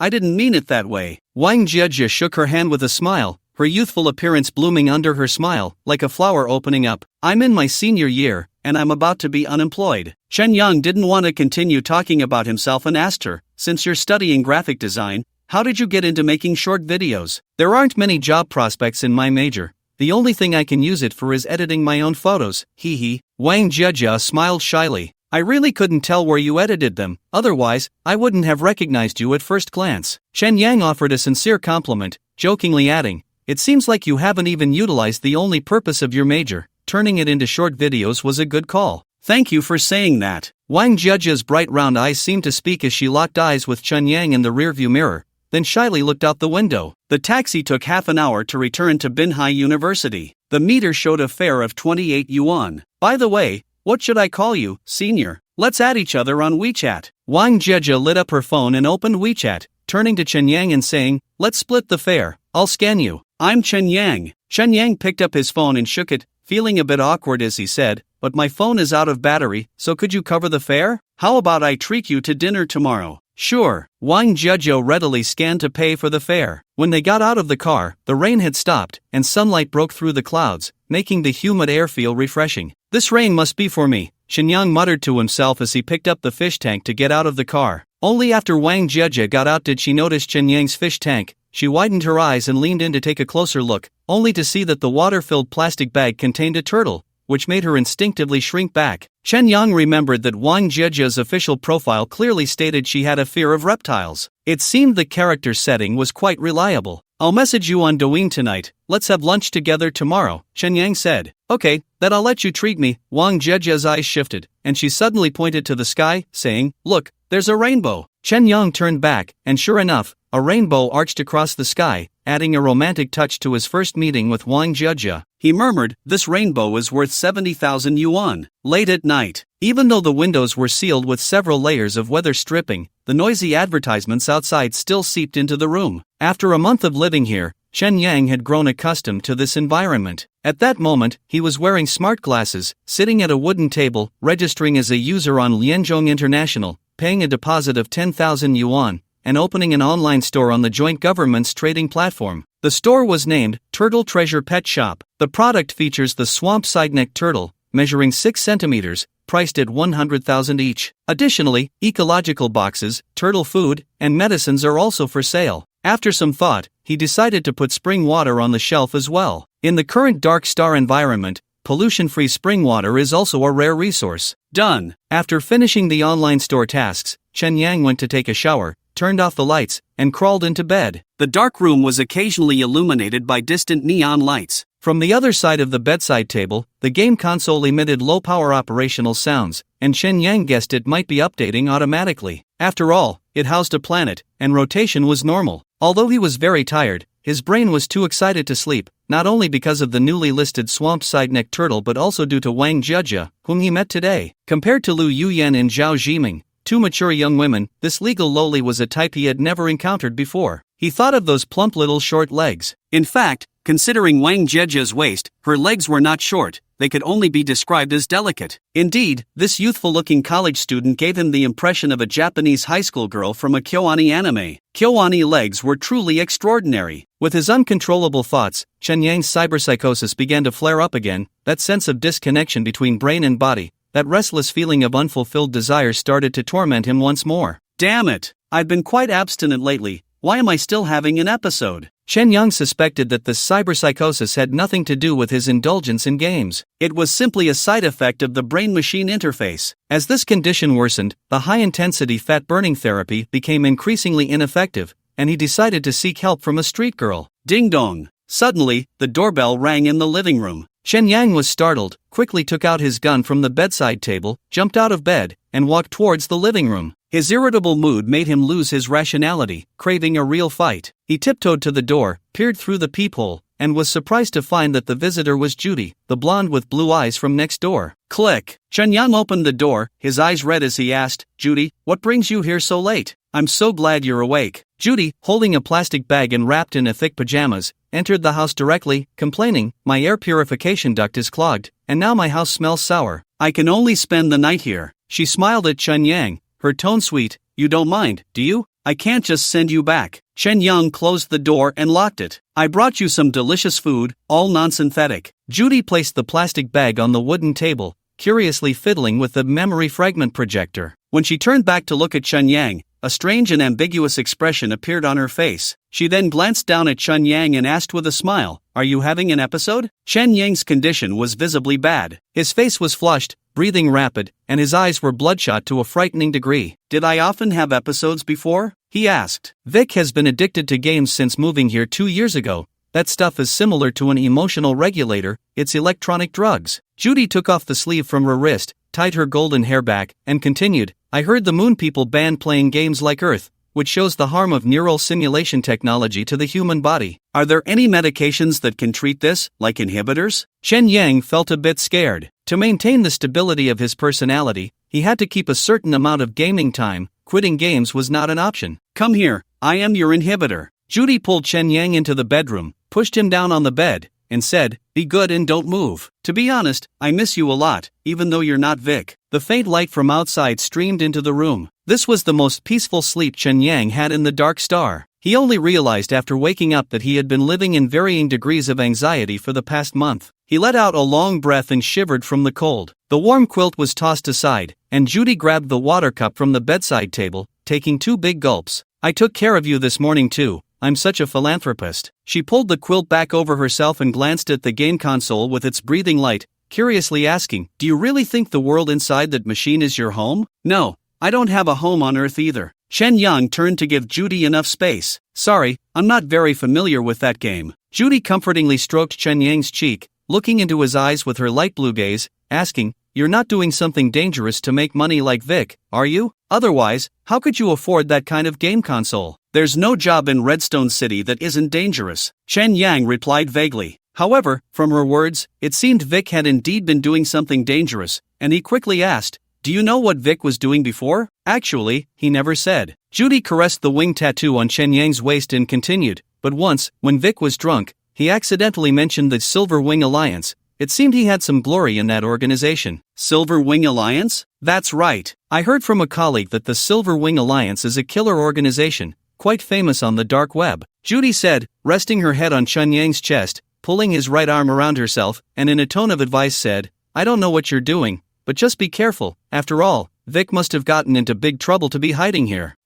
I didn't mean it that way." Wang Jia shook her hand with a smile, her youthful appearance blooming under her smile, like a flower opening up. "I'm in my senior year, and I'm about to be unemployed." Chen Yang didn't want to continue talking about himself and asked her, "Since you're studying graphic design, how did you get into making short videos?" "There aren't many job prospects in my major, The only thing I can use it for is editing my own photos, hee hee. Wang Jia smiled shyly. I really couldn't tell where you edited them, otherwise, I wouldn't have recognized you at first glance. Chen Yang offered a sincere compliment, jokingly adding, it seems like you haven't even utilized the only purpose of your major. Turning it into short videos was a good call. Thank you for saying that. Wang Jia's bright round eyes seemed to speak as she locked eyes with Chen Yang in the rearview mirror, then shyly looked out the window. The taxi took half an hour to return to Binhai University. The meter showed a fare of 28 yuan. By the way, what should I call you, senior? Let's add each other on WeChat. Wang Jia lit up her phone and opened WeChat, turning to Chen Yang and saying, let's split the fare, I'll scan you. I'm Chen Yang. Chen Yang picked up his phone and shook it, feeling a bit awkward as he said, but my phone is out of battery, so could you cover the fare? How about I treat you to dinner tomorrow? Sure. Wang Jia readily scanned to pay for the fare. When they got out of the car, the rain had stopped, and sunlight broke through the clouds, making the humid air feel refreshing. This rain must be for me, Chen Yang muttered to himself as he picked up the fish tank to get out of the car. Only after Wang Jia got out did she notice Chen Yang's fish tank. She widened her eyes and leaned in to take a closer look, only to see that the water-filled plastic bag contained a turtle, which made her instinctively shrink back. Chen Yang remembered that Wang Jia's official profile clearly stated she had a fear of reptiles. It seemed the character setting was quite reliable. I'll message you on Douyin tonight, let's have lunch together tomorrow, Chen Yang said. Okay, then I'll let you treat me. Wang Jia's eyes shifted, and she suddenly pointed to the sky, saying, look, there's a rainbow. Chen Yang turned back, and sure enough, a rainbow arched across the sky, adding a romantic touch to his first meeting with Wang Jia. He murmured, this rainbow is worth 70,000 yuan. Late at night, even though the windows were sealed with several layers of weather stripping, the noisy advertisements outside still seeped into the room. After a month of living here, Chen Yang had grown accustomed to this environment. At that moment, he was wearing smart glasses, sitting at a wooden table, registering as a user on Lianzhong International, paying a deposit of 10,000 yuan, and opening an online store on the joint government's trading platform. The store was named Turtle Treasure Pet Shop. The product features the swamp side-neck turtle, measuring 6 centimeters, priced at 100,000 each. Additionally, ecological boxes, turtle food, and medicines are also for sale. After some thought, he decided to put spring water on the shelf as well. In the current dark star environment, pollution-free spring water is also a rare resource. Done. After finishing the online store tasks, Chen Yang went to take a shower, turned off the lights, and crawled into bed. The dark room was occasionally illuminated by distant neon lights. From the other side of the bedside table, the game console emitted low-power operational sounds, and Chen Yang guessed it might be updating automatically. After all, it housed a planet, and rotation was normal. Although he was very tired, his brain was too excited to sleep, not only because of the newly listed swamp side-neck turtle but also due to Wang Jia, whom he met today. Compared to Lu Yuyan and Zhao Zhiming, two mature young women, this legal lowly was a type he had never encountered before. He thought of those plump little short legs. In fact, considering Wang Jia's waist, her legs were not short, they could only be described as delicate. Indeed, this youthful-looking college student gave him the impression of a Japanese high school girl from a kyoani anime. Kyoani legs were truly extraordinary. With his uncontrollable thoughts, Chen Yang's cyberpsychosis began to flare up again, that sense of disconnection between brain and body, that restless feeling of unfulfilled desire started to torment him once more. Damn it! I've been quite abstinent lately. Why am I still having an episode? Chen Yang suspected that this cyberpsychosis had nothing to do with his indulgence in games. It was simply a side effect of the brain-machine interface. As this condition worsened, the high-intensity fat-burning therapy became increasingly ineffective, and he decided to seek help from a street girl. Ding-dong! Suddenly, the doorbell rang in the living room. Chen Yang was startled, quickly took out his gun from the bedside table, jumped out of bed, and walked towards the living room. His irritable mood made him lose his rationality, craving a real fight. He tiptoed to the door, peered through the peephole, and was surprised to find that the visitor was Judy, the blonde with blue eyes from next door. Click! Chen Yang opened the door, his eyes red as he asked, Judy, what brings you here so late? I'm so glad you're awake. Judy, holding a plastic bag and wrapped in a thick pajamas, entered the house directly, complaining, my air purification duct is clogged, and now my house smells sour. I can only spend the night here. She smiled at Chen Yang, her tone sweet. You don't mind, do you? I can't just send you back. Chen Yang closed the door and locked it. I brought you some delicious food, all non-synthetic. Judy placed the plastic bag on the wooden table, curiously fiddling with the memory fragment projector. When she turned back to look at Chen Yang, A strange and ambiguous expression appeared on her face. She then glanced down at Chen Yang and asked with a smile, "Are you having an episode?" Chen Yang's condition was visibly bad. His face was flushed, breathing rapid, and his eyes were bloodshot to a frightening degree. "Did I often have episodes before?" he asked. "Vic has been addicted to games since moving here 2 years ago. That stuff is similar to an emotional regulator, it's electronic drugs." Judy took off the sleeve from her wrist, tied her golden hair back, and continued, "I heard the Moon people banned playing games like Earth, which shows the harm of neural simulation technology to the human body. Are there any medications that can treat this, like inhibitors?" Chen Yang felt a bit scared. To maintain the stability of his personality, he had to keep a certain amount of gaming time. Quitting games was not an option. "Come here, I am your inhibitor." Judy pulled Chen Yang into the bedroom, pushed him down on the bed, and said, "Be good and don't move. To be honest, I miss you a lot, even though you're not Vic." The faint light from outside streamed into the room. This was the most peaceful sleep Chen Yang had in the Dark Star. He only realized after waking up that he had been living in varying degrees of anxiety for the past month. He let out a long breath and shivered from the cold. The warm quilt was tossed aside, and Judy grabbed the water cup from the bedside table, taking 2 big gulps. "I took care of you this morning too. I'm such a philanthropist." She pulled the quilt back over herself and glanced at the game console with its breathing light, curiously asking, "Do you really think the world inside that machine is your home?" "No, I don't have a home on Earth either." Chen Yang turned to give Judy enough space. "Sorry, I'm not very familiar with that game." Judy comfortingly stroked Chen Yang's cheek, looking into his eyes with her light blue gaze, asking, "You're not doing something dangerous to make money like Vic, are you? Otherwise, how could you afford that kind of game console?" "There's no job in Redstone City that isn't dangerous," Chen Yang replied vaguely. However, from her words, it seemed Vic had indeed been doing something dangerous, and he quickly asked, "Do you know what Vic was doing before?" "Actually, he never said." Judy caressed the wing tattoo on Chen Yang's waist and continued, "But once, when Vic was drunk, he accidentally mentioned the Silver Wing Alliance. It seemed he had some glory in that organization." "Silver Wing Alliance?" "That's right. I heard from a colleague that the Silver Wing Alliance is a killer organization, quite famous on the dark web," Judy said, resting her head on Chen Yang's chest, pulling his right arm around herself, and in a tone of advice said, "I don't know what you're doing, but just be careful. After all, Vic must have gotten into big trouble to be hiding here."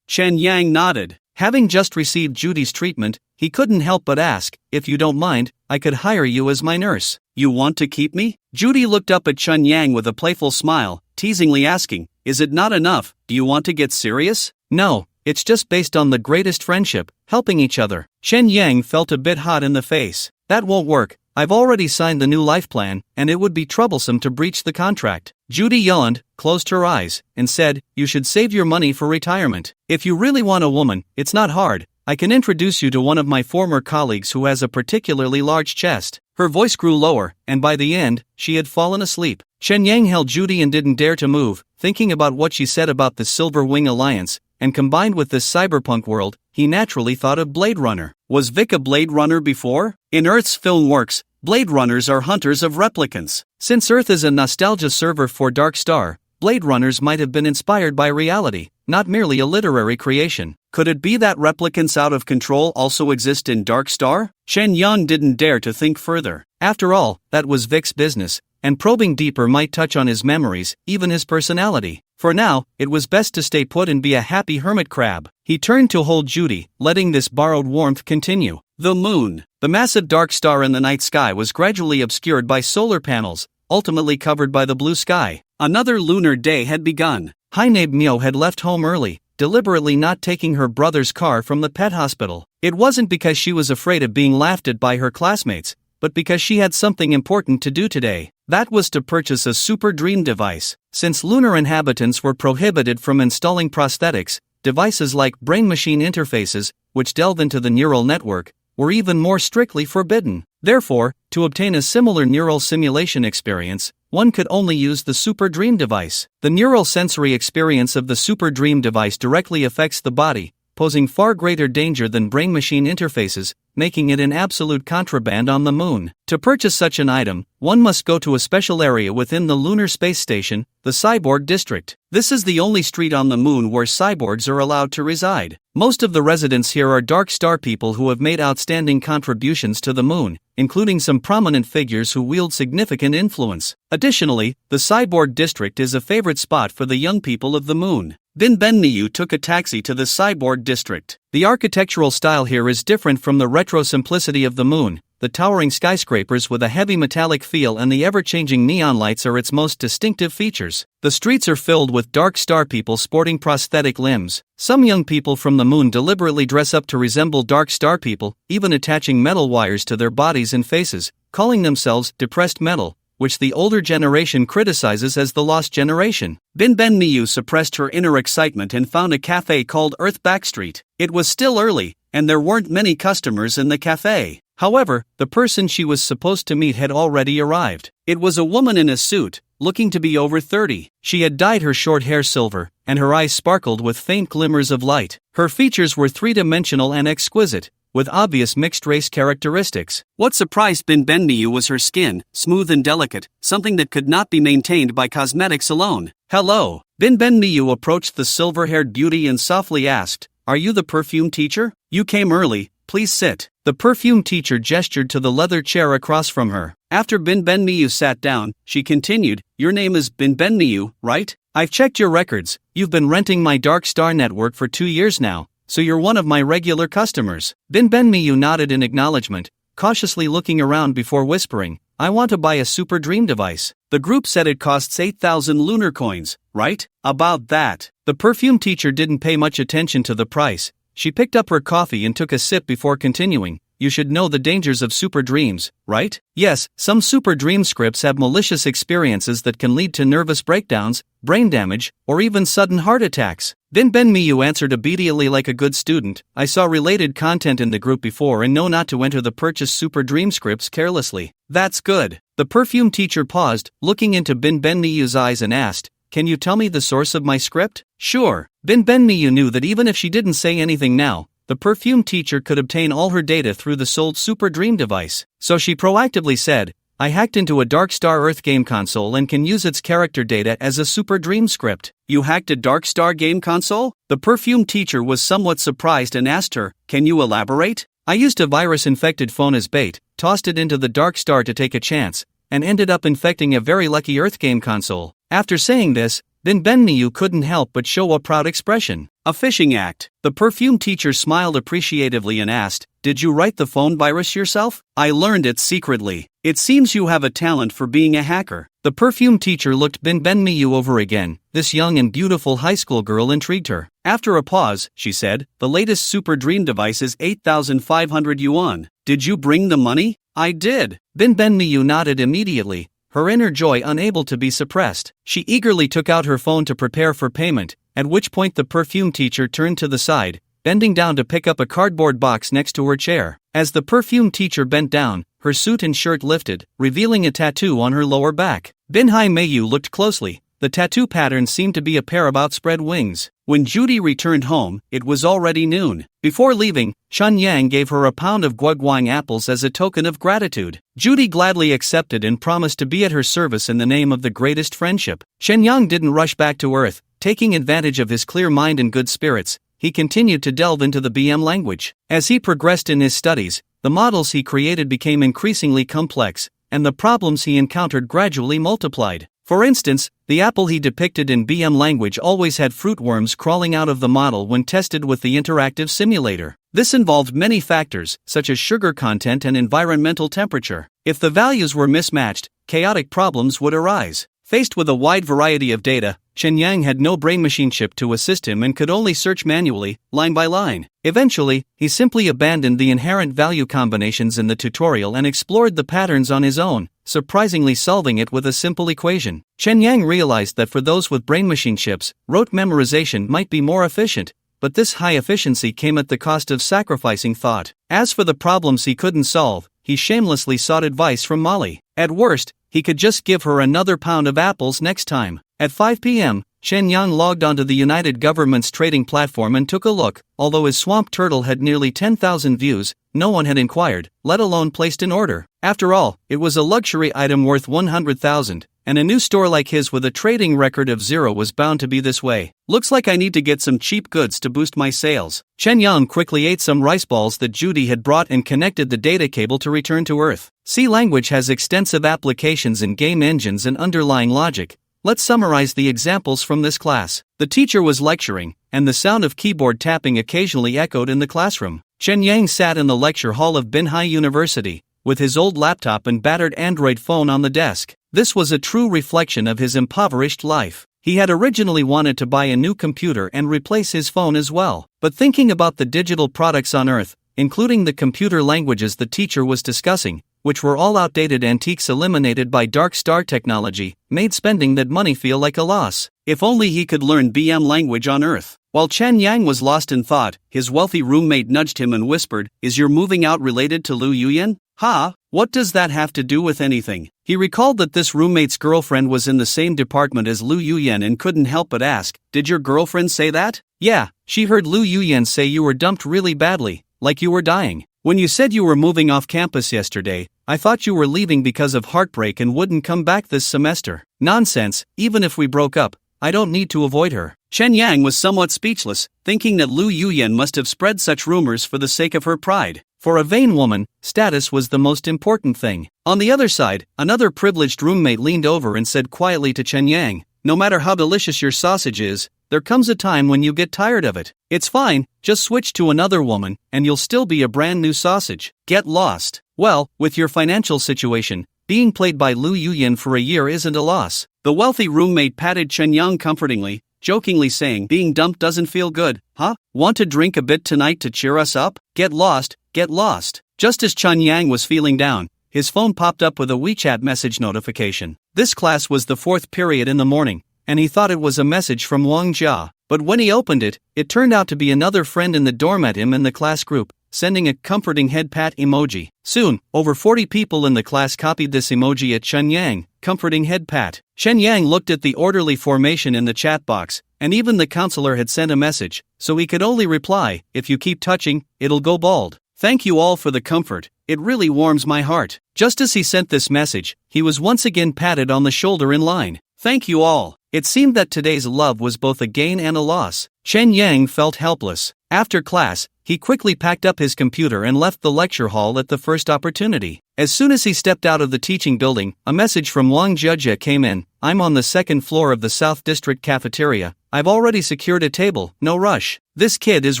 Chen Yang nodded. Having just received Judy's treatment, he couldn't help but ask, "If you don't mind, I could hire you as my nurse." "You want to keep me?" Judy looked up at Chen Yang with a playful smile, teasingly asking, "Is it not enough? Do you want to get serious?" "No, it's just based on the greatest friendship, helping each other." Chen Yang felt a bit hot in the face. "That won't work. I've already signed the new life plan, and it would be troublesome to breach the contract." Judy yawned, closed her eyes, and said, "You should save your money for retirement. If you really want a woman, it's not hard. I can introduce you to one of my former colleagues who has a particularly large chest." Her voice grew lower, and by the end, she had fallen asleep. Chen Yang held Judy and didn't dare to move, thinking about what she said about the Silver Wing Alliance, and combined with this cyberpunk world, he naturally thought of Blade Runner. Was Vic a Blade Runner before? In Earth's film works, Blade Runners are hunters of replicants. Since Earth is a nostalgia server for Dark Star, Blade Runners might have been inspired by reality, not merely a literary creation. Could it be that replicants out of control also exist in Dark Star? Chen Yang didn't dare to think further. After all, that was Vic's business, and probing deeper might touch on his memories, even his personality. For now, it was best to stay put and be a happy hermit crab. He turned to hold Judy, letting this borrowed warmth continue. The moon. The massive dark star in the night sky was gradually obscured by solar panels, ultimately covered by the blue sky. Another lunar day had begun. Hainab Mio had left home early, deliberately not taking her brother's car from the pet hospital. It wasn't because she was afraid of being laughed at by her classmates, but because she had something important to do today. That was to purchase a super dream device. Since lunar inhabitants were prohibited from installing prosthetics, devices like brain-machine interfaces, which delve into the neural network, were even more strictly forbidden. Therefore, to obtain a similar neural simulation experience, one could only use the Super Dream device. The neural sensory experience of the Super Dream device directly affects the body, posing far greater danger than brain-machine interfaces, making it an absolute contraband on the moon. To purchase such an item, one must go to a special area within the Lunar Space Station, the Cyborg District. This is the only street on the moon where cyborgs are allowed to reside. Most of the residents here are dark star people who have made outstanding contributions to the moon, including some prominent figures who wield significant influence. Additionally, the Cyborg District is a favorite spot for the young people of the moon. Bin Ben Niu took a taxi to the Cyborg District. The architectural style here is different from the retro simplicity of the moon. The towering skyscrapers with a heavy metallic feel and the ever-changing neon lights are its most distinctive features. The streets are filled with dark star people sporting prosthetic limbs. Some young people from the moon deliberately dress up to resemble dark star people, even attaching metal wires to their bodies and faces, calling themselves depressed metal, which the older generation criticizes as the lost generation. Bin Ben Niu suppressed her inner excitement and found a cafe called Earth Backstreet. It was still early, and there weren't many customers in the cafe. However, the person she was supposed to meet had already arrived. It was a woman in a suit, looking to be over 30. She had dyed her short hair silver, and her eyes sparkled with faint glimmers of light. Her features were three-dimensional and exquisite, with obvious mixed-race characteristics. What surprised Bin Ben Niu was her skin, smooth and delicate, something that could not be maintained by cosmetics alone. "Hello." Bin Ben Niu approached the silver-haired beauty and softly asked, "Are you the perfume teacher? You came early, please sit." The perfume teacher gestured to the leather chair across from her. After Bin Ben Niu sat down, she continued, "Your name is Bin Ben Niu, right? I've checked your records. You've been renting my Dark Star network for 2 years now, so you're one of my regular customers." Bin Ben Niu nodded in acknowledgement, cautiously looking around before whispering, "I want to buy a super dream device. The group said it costs 8,000 lunar coins, right? About that." The perfume teacher didn't pay much attention to the price. She picked up her coffee and took a sip before continuing, "You should know the dangers of super dreams, right? Yes, some super dream scripts have malicious experiences that can lead to nervous breakdowns, brain damage, or even sudden heart attacks." Bin Ben Miyu answered obediently like a good student, "I saw related content in the group before and know not to enter the purchase super dream scripts carelessly." "That's good." The perfume teacher paused, looking into Bin Ben Miyu's eyes and asked, "Can you tell me the source of my script?" "Sure." Bin Ben Miyu knew that even if she didn't say anything now, the perfume teacher could obtain all her data through the sold Super Dream device. So she proactively said, "I hacked into a Dark Star Earth game console and can use its character data as a Super Dream script." "You hacked a Dark Star game console?" The perfume teacher was somewhat surprised and asked her, "Can you elaborate?" "I used a virus-infected phone as bait, tossed it into the Dark Star to take a chance, and ended up infecting a very lucky Earth game console." After saying this, Bin Ben Niu couldn't help but show a proud expression. "A phishing act." The perfume teacher smiled appreciatively and asked, "Did you write the phone virus yourself?" "I learned it secretly." "It seems you have a talent for being a hacker." The perfume teacher looked Bin Ben Miyu over again. This young and beautiful high school girl intrigued her. After a pause, she said, "The latest Super Dream device is 8,500 yuan. Did you bring the money?" "I did." Bin Ben Miyu nodded immediately, her inner joy unable to be suppressed. She eagerly took out her phone to prepare for payment, at which point the perfume teacher turned to the side, bending down to pick up a cardboard box next to her chair. As the perfume teacher bent down, her suit and shirt lifted, revealing a tattoo on her lower back. Bin Hai Meiyu looked closely. The tattoo pattern seemed to be a pair of outspread wings. When Judy returned home, it was already noon. Before leaving, Chen Yang gave her a pound of guoguang apples as a token of gratitude. Judy gladly accepted and promised to be at her service in the name of the greatest friendship. Chen Yang didn't rush back to Earth. Taking advantage of his clear mind and good spirits, he continued to delve into the BM language. As he progressed in his studies, the models he created became increasingly complex, and the problems he encountered gradually multiplied. For instance, the apple he depicted in BM language always had fruit worms crawling out of the model when tested with the interactive simulator. This involved many factors, such as sugar content and environmental temperature. If the values were mismatched, chaotic problems would arise. Faced with a wide variety of data, Chen Yang had no brain machine chip to assist him and could only search manually, line by line. Eventually, he simply abandoned the inherent value combinations in the tutorial and explored the patterns on his own, surprisingly solving it with a simple equation. Chen Yang realized that for those with brain machine chips, rote memorization might be more efficient, but this high efficiency came at the cost of sacrificing thought. As for the problems he couldn't solve, he shamelessly sought advice from Molly. At worst, he could just give her another pound of apples next time. At 5 p.m., Chen Yang logged onto the United Government's trading platform and took a look. Although his swamp turtle had nearly 10,000 views, no one had inquired, let alone placed an order. After all, it was a luxury item worth 100,000, and a new store like his with a trading record of 0 was bound to be this way. Looks like I need to get some cheap goods to boost my sales. Chen Yang quickly ate some rice balls that Judy had brought and connected the data cable to return to Earth. C language has extensive applications in game engines and underlying logic. Let's summarize the examples from this class. The teacher was lecturing, and the sound of keyboard tapping occasionally echoed in the classroom. Chen Yang sat in the lecture hall of Binhai University, with his old laptop and battered Android phone on the desk. This was a true reflection of his impoverished life. He had originally wanted to buy a new computer and replace his phone as well. But thinking about the digital products on Earth, including the computer languages the teacher was discussing, which were all outdated antiques eliminated by dark star technology, made spending that money feel like a loss. If only he could learn BM language on Earth. While Chen Yang was lost in thought, his wealthy roommate nudged him and whispered, "Is your moving out related to Lu Yuyan?" "Ha, what does that have to do with anything?" He recalled that this roommate's girlfriend was in the same department as Lu Yuyan and couldn't help but ask, "Did your girlfriend say that?" "Yeah, she heard Lu Yuyan say you were dumped really badly, like you were dying. When you said you were moving off campus yesterday, I thought you were leaving because of heartbreak and wouldn't come back this semester." "Nonsense, even if we broke up, I don't need to avoid her." Chen Yang was somewhat speechless, thinking that Lu Yuyan must have spread such rumors for the sake of her pride. For a vain woman, status was the most important thing. On the other side, another privileged roommate leaned over and said quietly to Chen Yang, "No matter how delicious your sausage is, there comes a time when you get tired of it. It's fine, just switch to another woman, and you'll still be a brand new sausage. Get lost." Well, with your financial situation, being played by Lu Yuyan for a year isn't a loss. The wealthy roommate patted Chen Yang comfortingly, jokingly saying, "Being dumped doesn't feel good, huh? Want to drink a bit tonight to cheer us up? Get lost, get lost." Just as Chen Yang was feeling down, his phone popped up with a WeChat message notification. This class was the 4th period in the morning, and he thought it was a message from Wang Jia. But when he opened it, it turned out to be another friend in the dorm at him in the class group, sending a comforting head pat emoji. Soon, over 40 people in the class copied this emoji at Chen Yang, comforting head pat. Chen Yang looked at the orderly formation in the chat box, and even the counselor had sent a message, so he could only reply, "If you keep touching, it'll go bald. Thank you all for the comfort, it really warms my heart." Just as he sent this message, he was once again patted on the shoulder in line. "Thank you all." It seemed that today's love was both a gain and a loss. Chen Yang felt helpless. After class, he quickly packed up his computer and left the lecture hall at the first opportunity. As soon as he stepped out of the teaching building, a message from Wang Jia came in. "I'm on the 2nd floor of the South District cafeteria. I've already secured a table, no rush." This kid is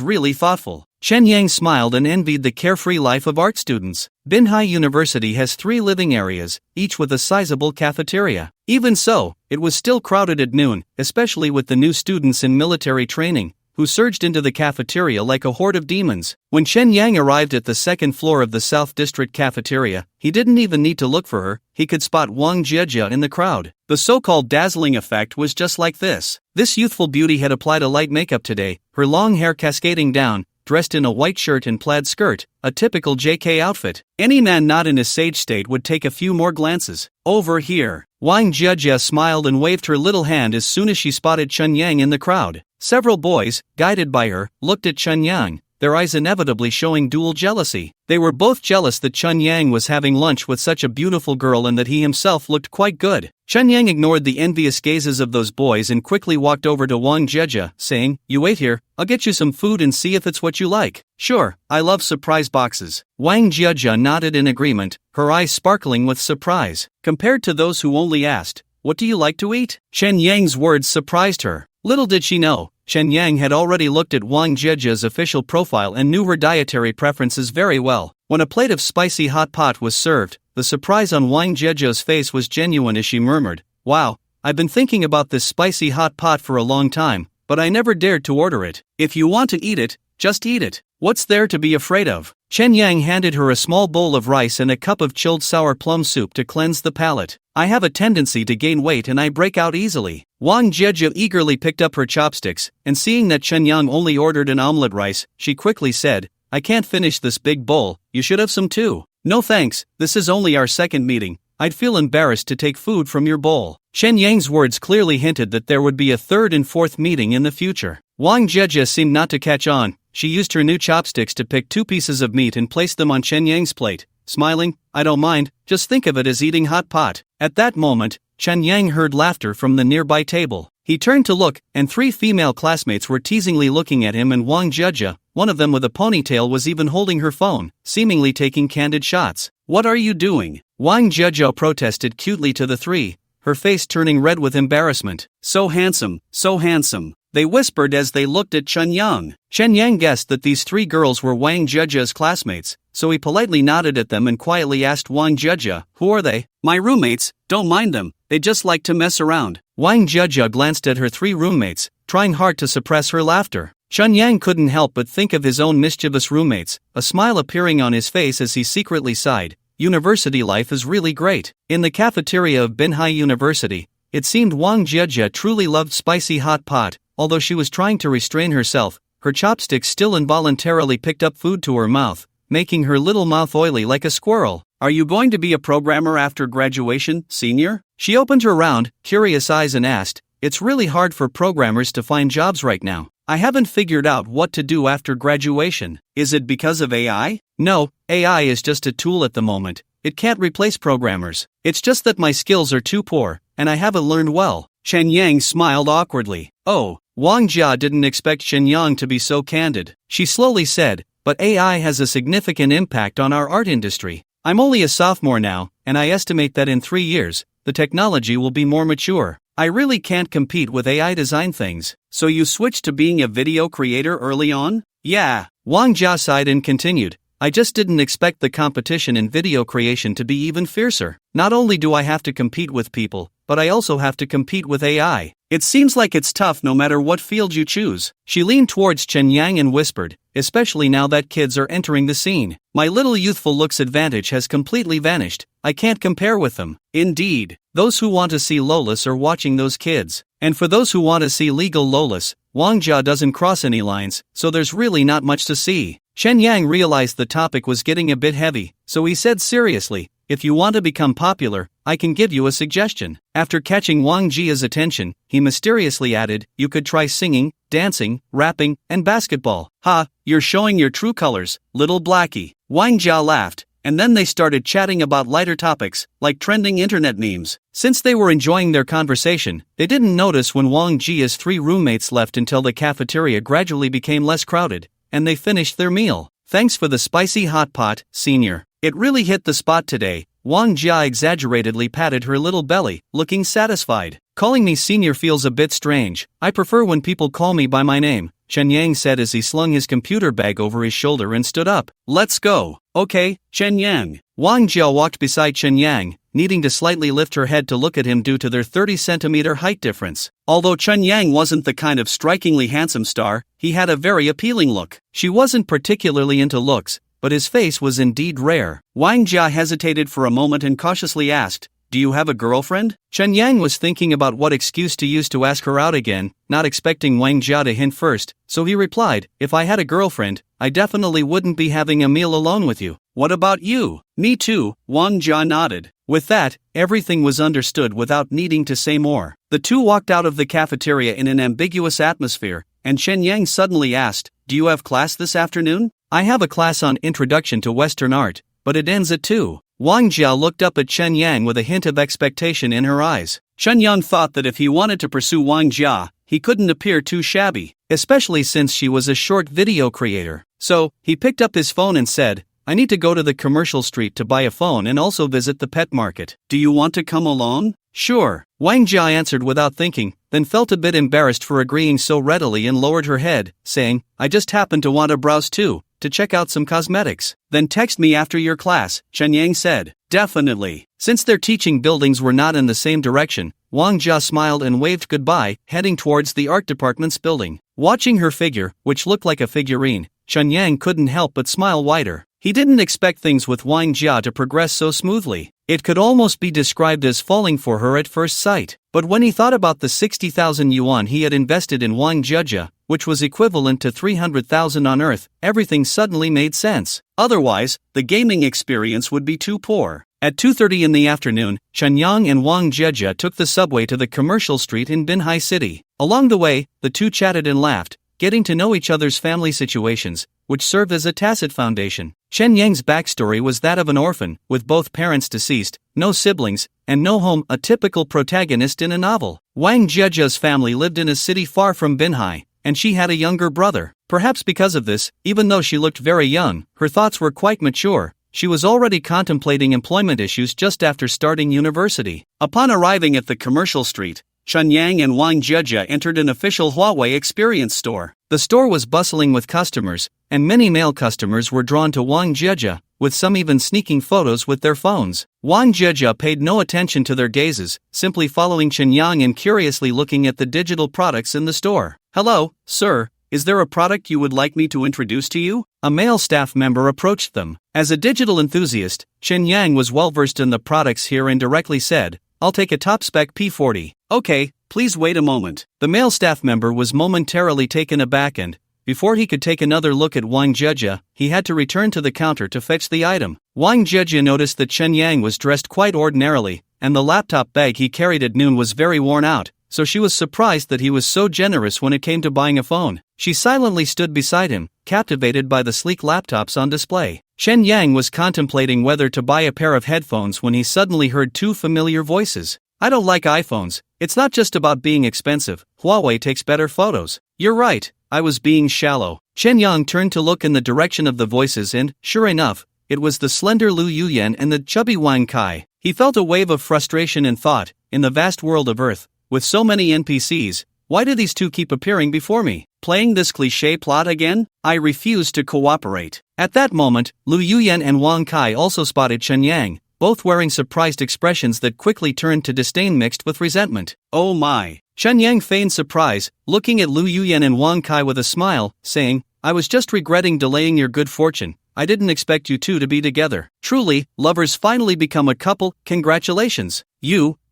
really thoughtful. Chen Yang smiled and envied the carefree life of art students. Binhai University has 3 living areas, each with a sizable cafeteria. Even so, it was still crowded at noon, especially with the new students in military training, who surged into the cafeteria like a horde of demons. When Chen Yang arrived at the 2nd floor of the South District cafeteria, he didn't even need to look for her, he could spot Wang Jia in the crowd. The so-called dazzling effect was just like this. This youthful beauty had applied a light makeup today, her long hair cascading down, dressed in a white shirt and plaid skirt, a typical JK outfit. Any man not in his sage state would take a few more glances. "Over here." Wang Jia smiled and waved her little hand as soon as she spotted Chen Yang in the crowd. Several boys, guided by her, looked at Chen Yang, their eyes inevitably showing dual jealousy. They were both jealous that Chen Yang was having lunch with such a beautiful girl and that he himself looked quite good. Chen Yang ignored the envious gazes of those boys and quickly walked over to Wang Jia, saying, "You wait here, I'll get you some food and see if it's what you like." "Sure, I love surprise boxes." Wang Jia nodded in agreement, her eyes sparkling with surprise. Compared to those who only asked, "What do you like to eat?" Chen Yang's words surprised her. Little did she know, Chen Yang had already looked at Wang Jia's official profile and knew her dietary preferences very well. When a plate of spicy hot pot was served, the surprise on Wang Jia's face was genuine as she murmured, "Wow, I've been thinking about this spicy hot pot for a long time, but I never dared to order it. If you want to eat it, just eat it. What's there to be afraid of?" Chen Yang handed her a small bowl of rice and a cup of chilled sour plum soup to cleanse the palate. "I have a tendency to gain weight and I break out easily." Wang Jia eagerly picked up her chopsticks, and seeing that Chen Yang only ordered an omelette rice, she quickly said, "I can't finish this big bowl, you should have some too." "No thanks, this is only our second meeting, I'd feel embarrassed to take food from your bowl." Chen Yang's words clearly hinted that there would be a third and fourth meeting in the future. Wang Jia seemed not to catch on. She used her new chopsticks to pick 2 pieces of meat and place them on Chen Yang's plate, smiling. "I don't mind, just think of it as eating hot pot." At that moment, Chen Yang heard laughter from the nearby table. He turned to look, and 3 female classmates were teasingly looking at him and Wang Jia. One of them with a ponytail was even holding her phone, seemingly taking candid shots. "What are you doing?" Wang Jia protested cutely to the 3, her face turning red with embarrassment. "So handsome, so handsome," they whispered as they looked at Chen Yang. Chen Yang guessed that these 3 girls were Wang Jia's classmates, so he politely nodded at them and quietly asked Wang Jia, "Who are they?" "My roommates, don't mind them, they just like to mess around." Wang Jia glanced at her 3 roommates, trying hard to suppress her laughter. Chen Yang couldn't help but think of his own mischievous roommates, a smile appearing on his face as he secretly sighed. University life is really great. In the cafeteria of Binhai University, it seemed Wang Jia truly loved spicy hot pot. Although she was trying to restrain herself, her chopsticks still involuntarily picked up food to her mouth, making her little mouth oily like a squirrel. "Are you going to be a programmer after graduation, senior?" She opened her round, curious eyes and asked. "It's really hard for programmers to find jobs right now. I haven't figured out what to do after graduation." "Is it because of AI?" "No, AI is just a tool at the moment. It can't replace programmers. It's just that my skills are too poor, and I haven't learned well." Chen Yang smiled awkwardly. "Oh." Wang Jia didn't expect Chen Yang to be so candid. She slowly said, "But AI has a significant impact on our art industry. I'm only a sophomore now, and I estimate that in 3 years, the technology will be more mature. I really can't compete with AI design things." "So you switched to being a video creator early on?" "Yeah." Wang Jia sighed and continued, "I just didn't expect the competition in video creation to be even fiercer. Not only do I have to compete with people, but I also have to compete with AI. It seems like it's tough no matter what field you choose." She leaned towards Chen Yang and whispered, "Especially now that kids are entering the scene. My little youthful looks advantage has completely vanished. I can't compare with them." "Indeed. Those who want to see Lolis are watching those kids. And for those who want to see legal Lolis, Wang Jia doesn't cross any lines, so there's really not much to see." Chen Yang realized the topic was getting a bit heavy, so he said seriously, "If you want to become popular, I can give you a suggestion." After catching Wang Jia's attention, he mysteriously added, "You could try singing, dancing, rapping, and basketball." "Ha, you're showing your true colors, little blackie." Wang Jia laughed, and then they started chatting about lighter topics, like trending internet memes. Since they were enjoying their conversation, they didn't notice when Wang Jia's 3 roommates left until the cafeteria gradually became less crowded, and they finished their meal. "Thanks for the spicy hot pot, senior. It really hit the spot today." Wang Jia exaggeratedly patted her little belly, looking satisfied. "Calling me senior feels a bit strange. I prefer when people call me by my name," Chen Yang said as he slung his computer bag over his shoulder and stood up. "Let's go." "Okay, Chen Yang." Wang Jia walked beside Chen Yang, needing to slightly lift her head to look at him due to their 30-centimeter height difference. Although Chen Yang wasn't the kind of strikingly handsome star, he had a very appealing look. She wasn't particularly into looks, but his face was indeed rare. Wang Jia hesitated for a moment and cautiously asked, "Do you have a girlfriend?" Chen Yang was thinking about what excuse to use to ask her out again, not expecting Wang Jia to hint first, so he replied, "If I had a girlfriend, I definitely wouldn't be having a meal alone with you." "What about you?" "Me too," Wang Jia nodded. With that, everything was understood without needing to say more. The two walked out of the cafeteria in an ambiguous atmosphere, and Chen Yang suddenly asked, "Do you have class this afternoon?" "I have a class on Introduction to Western Art, but it ends at 2. Wang Jia looked up at Chen Yang with a hint of expectation in her eyes. Chen Yang thought that if he wanted to pursue Wang Jia, he couldn't appear too shabby, especially since she was a short video creator. So, he picked up his phone and said, "I need to go to the commercial street to buy a phone and also visit the pet market. Do you want to come along?" "Sure," Wang Jia answered without thinking, then felt a bit embarrassed for agreeing so readily and lowered her head, saying, "I just happen to want to browse too, to check out some cosmetics." "Then text me after your class," Chen Yang said. "Definitely." Since their teaching buildings were not in the same direction, Wang Jia smiled and waved goodbye, heading towards the art department's building. Watching her figure, which looked like a figurine, Chen Yang couldn't help but smile wider. He didn't expect things with Wang Jia to progress so smoothly. It could almost be described as falling for her at first sight. But when he thought about the 60,000 yuan he had invested in Wang Jia, which was equivalent to 300,000 on Earth, everything suddenly made sense. Otherwise, the gaming experience would be too poor. At 2:30 in the afternoon, Chunyang and Wang Jieja took the subway to the commercial street in Binhai City. Along the way, the two chatted and laughed, getting to know each other's family situations, which served as a tacit foundation. Chen Yang's backstory was that of an orphan, with both parents deceased, no siblings, and no home, a typical protagonist in a novel. Wang Jieja's family lived in a city far from Binhai, and she had a younger brother. Perhaps because of this, even though she looked very young, her thoughts were quite mature. She was already contemplating employment issues just after starting university. Upon arriving at the commercial street, Chunyang and Wang Jieja entered an official Huawei experience store. The store was bustling with customers, and many male customers were drawn to Wang Jieja, with some even sneaking photos with their phones. Wang Jieja paid no attention to their gazes, simply following Chunyang and curiously looking at the digital products in the store. "Hello, sir. Is there a product you would like me to introduce to you?" A male staff member approached them. As a digital enthusiast, Chunyang was well versed in the products here and directly said, "I'll take a top-spec P40. "Okay, please wait a moment." The male staff member was momentarily taken aback and, before he could take another look at Wang Jieja, he had to return to the counter to fetch the item. Wang Jieja noticed that Chunyang was dressed quite ordinarily, and the laptop bag he carried at noon was very worn out, so she was surprised that he was so generous when it came to buying a phone. She silently stood beside him, captivated by the sleek laptops on display. Chunyang was contemplating whether to buy a pair of headphones when he suddenly heard two familiar voices. "I don't like iPhones. It's not just about being expensive. Huawei takes better photos." "You're right, I was being shallow." Chunyang turned to look in the direction of the voices and, sure enough, it was the slender Lu Yuyan and the chubby Wang Kai. He felt a wave of frustration and thought, in the vast world of Earth, with so many NPCs, why do these two keep appearing before me? Playing this cliché plot again? I refuse to cooperate. At that moment, Lu Yuyan and Wang Kai also spotted Chunyang, both wearing surprised expressions that quickly turned to disdain mixed with resentment. "Oh my." Chunyang feigned surprise, looking at Lu Yuyan and Wang Kai with a smile, saying, "I was just regretting delaying your good fortune. I didn't expect you two to be together. Truly, lovers finally become a couple, congratulations."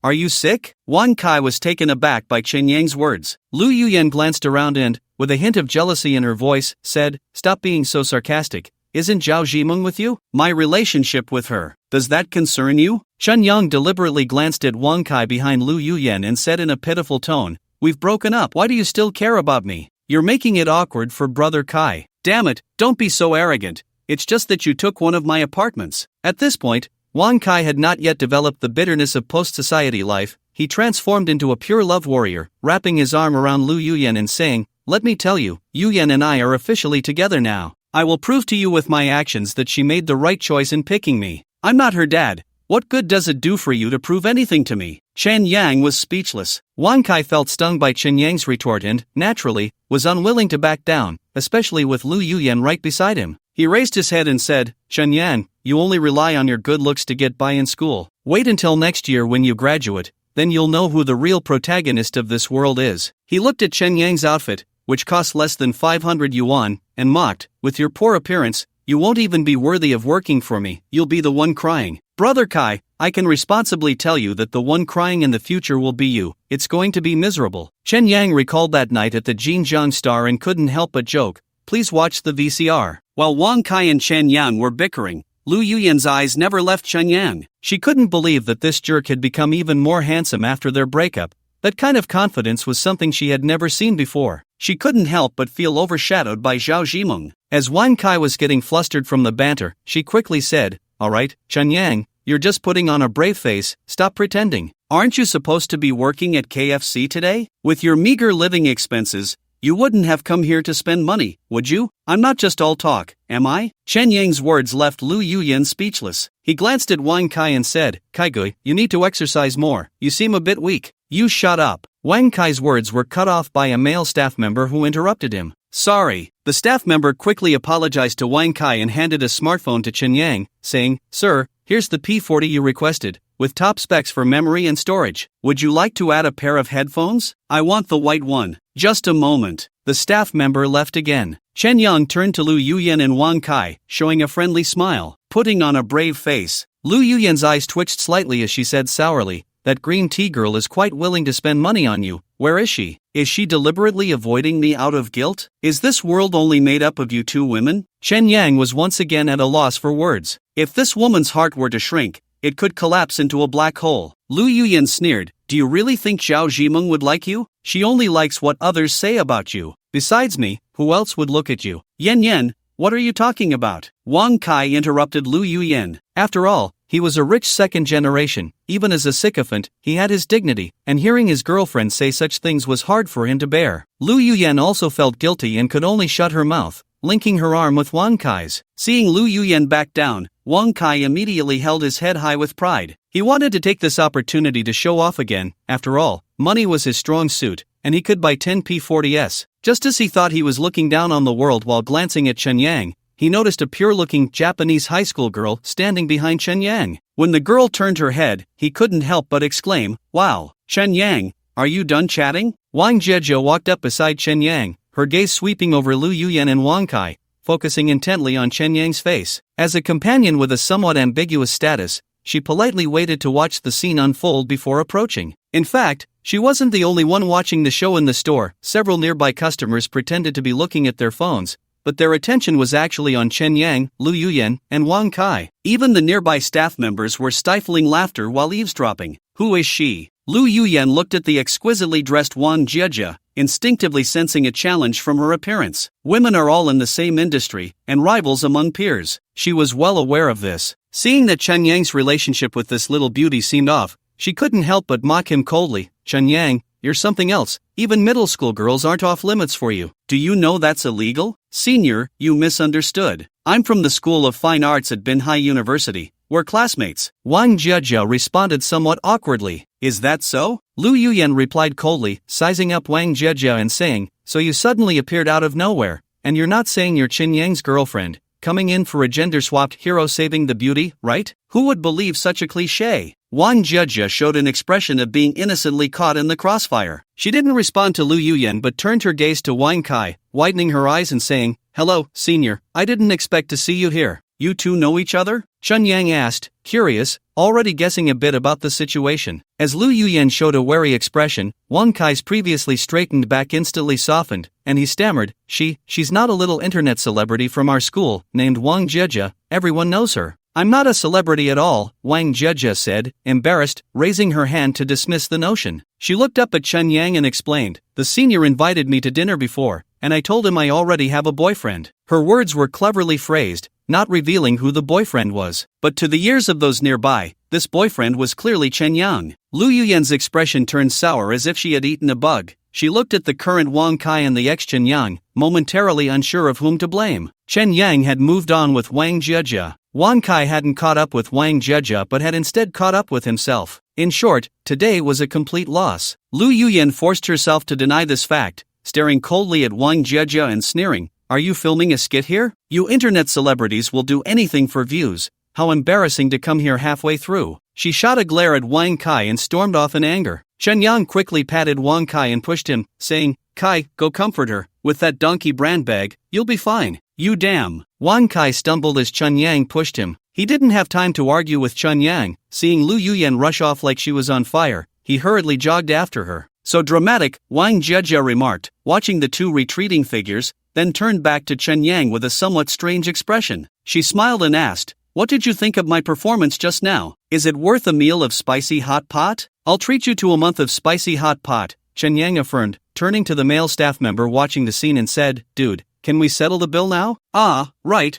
Are you sick?" Wang Kai was taken aback by Chunyang's words. Lu Yuyan glanced around and, with a hint of jealousy in her voice, said, "Stop being so sarcastic. Isn't Zhao Zhimeng with you?" "My relationship with her. Does that concern you?" Chunyang deliberately glanced at Wang Kai behind Lu Yuyan and said in a pitiful tone, "We've broken up. Why do you still care about me? You're making it awkward for brother Kai." "Damn it, don't be so arrogant. It's just that you took one of my apartments." At this point, Wang Kai had not yet developed the bitterness of post-society life. He transformed into a pure love warrior, wrapping his arm around Lu Yuyan and saying, "Let me tell you, Yuyan and I are officially together now. I will prove to you with my actions that she made the right choice in picking me. I'm not her dad. What good does it do for you to prove anything to me?" Chunyang was speechless. Wang Kai felt stung by Chunyang's retort and, naturally, was unwilling to back down, especially with Lu Yuyan right beside him. He raised his head and said, "Chunyang, you only rely on your good looks to get by in school. Wait until next year when you graduate, then you'll know who the real protagonist of this world is." He looked at Chunyang's outfit, which cost less than 500 yuan, and mocked, "With your poor appearance, you won't even be worthy of working for me. You'll be the one crying." "Brother Kai, I can responsibly tell you that the one crying in the future will be you. It's going to be miserable." Chunyang recalled that night at the Jinjiang Star and couldn't help but joke, "Please watch the VCR." While Wang Kai and Chunyang were bickering, Lu Yuyan's eyes never left Chunyang. She couldn't believe that this jerk had become even more handsome after their breakup. That kind of confidence was something she had never seen before. She couldn't help but feel overshadowed by Zhao Zhimeng. As Wang Kai was getting flustered from the banter, she quickly said, "All right, Chunyang, you're just putting on a brave face, stop pretending. Aren't you supposed to be working at KFC today? With your meager living expenses, you wouldn't have come here to spend money, would you? I'm not just all talk, am I?" Chunyang's words left Lu Yuyan speechless. He glanced at Wang Kai and said, "Kaigui, you need to exercise more. You seem a bit weak." "You shut up." Wang Kai's words were cut off by a male staff member who interrupted him. "Sorry." The staff member quickly apologized to Wang Kai and handed a smartphone to Chunyang, saying, "Sir, here's the P40 you requested, with top specs for memory and storage. Would you like to add a pair of headphones? I want the white one." "Just a moment." The staff member left again. Chunyang turned to Lu Yuyan and Wang Kai, showing a friendly smile, putting on a brave face. Lu Yuyan's eyes twitched slightly as she said sourly, "That green tea girl is quite willing to spend money on you. Where is she? Is she deliberately avoiding me out of guilt? Is this world only made up of you two women?" Chunyang was once again at a loss for words. If this woman's heart were to shrink, it could collapse into a black hole. Lu Yuyan sneered, do you really think Zhao Zhimeng would like you? She only likes what others say about you. Besides me, who else would look at you? Yen, what are you talking about? Wang Kai interrupted Lu Yuyan. After all, he was a rich second generation. Even as a sycophant, he had his dignity, and hearing his girlfriend say such things was hard for him to bear. Lu Yuyan also felt guilty and could only shut her mouth, linking her arm with Wang Kai's. Seeing Lu Yuyan back down, Wang Kai immediately held his head high with pride. He wanted to take this opportunity to show off again. After all, money was his strong suit, and he could buy 10 P40s. Just as he thought he was looking down on the world while glancing at Chen Yang, he noticed a pure-looking Japanese high school girl standing behind Chen Yang. When the girl turned her head, he couldn't help but exclaim, wow, Chen Yang, are you done chatting? Wang Jieje walked up beside Chen Yang, her gaze sweeping over Lu Yuyan and Wang Kai, focusing intently on Chen Yang's face. As a companion with a somewhat ambiguous status, she politely waited to watch the scene unfold before approaching. In fact, she wasn't the only one watching the show in the store. Several nearby customers pretended to be looking at their phones, but their attention was actually on Chen Yang, Lu Yuyan, and Wang Kai. Even the nearby staff members were stifling laughter while eavesdropping. Who is she? Lu Yuyan looked at the exquisitely dressed Wang Jieje, instinctively sensing a challenge from her appearance. Women are all in the same industry, and rivals among peers. She was well aware of this. Seeing that Chen Yang's relationship with this little beauty seemed off, she couldn't help but mock him coldly. Chen Yang, you're something else. Even middle school girls aren't off limits for you. Do you know that's illegal? Senior, you misunderstood. I'm from the School of Fine Arts at Binhai University. We're classmates. Wang Jieje responded somewhat awkwardly. Is that so? Lu Yuyan replied coldly, sizing up Wang Jieje and saying, so you suddenly appeared out of nowhere, and you're not saying you're Chen Yang's girlfriend, coming in for a gender-swapped hero saving the beauty, right? Who would believe such a cliché? Wang Jieje showed an expression of being innocently caught in the crossfire. She didn't respond to Lu Yuyan but turned her gaze to Wang Kai, widening her eyes and saying, hello, senior, I didn't expect to see you here. You two know each other? Chen Yang asked, curious, already guessing a bit about the situation. As Lu Yuyan showed a wary expression, Wang Kai's previously straightened back instantly softened, and he stammered, she's not a little internet celebrity from our school, named Wang Jieje, everyone knows her. I'm not a celebrity at all, Wang Jieje said, embarrassed, raising her hand to dismiss the notion. She looked up at Chen Yang and explained, the senior invited me to dinner before, and I told him I already have a boyfriend. Her words were cleverly phrased, not revealing who the boyfriend was. But to the ears of those nearby, this boyfriend was clearly Chen Yang. Lu Yuyan's expression turned sour as if she had eaten a bug. She looked at the current Wang Kai and the ex-Chen Yang, momentarily unsure of whom to blame. Chen Yang had moved on with Wang Jieje. Wang Kai hadn't caught up with Wang Jieje but had instead caught up with himself. In short, today was a complete loss. Lu Yuyan forced herself to deny this fact, staring coldly at Wang Jieje and sneering, are you filming a skit here? You internet celebrities will do anything for views. How embarrassing to come here halfway through. She shot a glare at Wang Kai and stormed off in anger. Chen Yang quickly patted Wang Kai and pushed him, saying, Kai, go comfort her. With that donkey brand bag, you'll be fine. You damn. Wang Kai stumbled as Chen Yang pushed him. He didn't have time to argue with Chen Yang. Seeing Lu Yuyan rush off like she was on fire, he hurriedly jogged after her. So dramatic, Wang Jieje remarked, watching the two retreating figures, then turned back to Chen Yang with a somewhat strange expression. She smiled and asked, what did you think of my performance just now? Is it worth a meal of spicy hot pot? I'll treat you to a month of spicy hot pot, Chen Yang affirmed, turning to the male staff member watching the scene and said, dude, can we settle the bill now? Ah, right.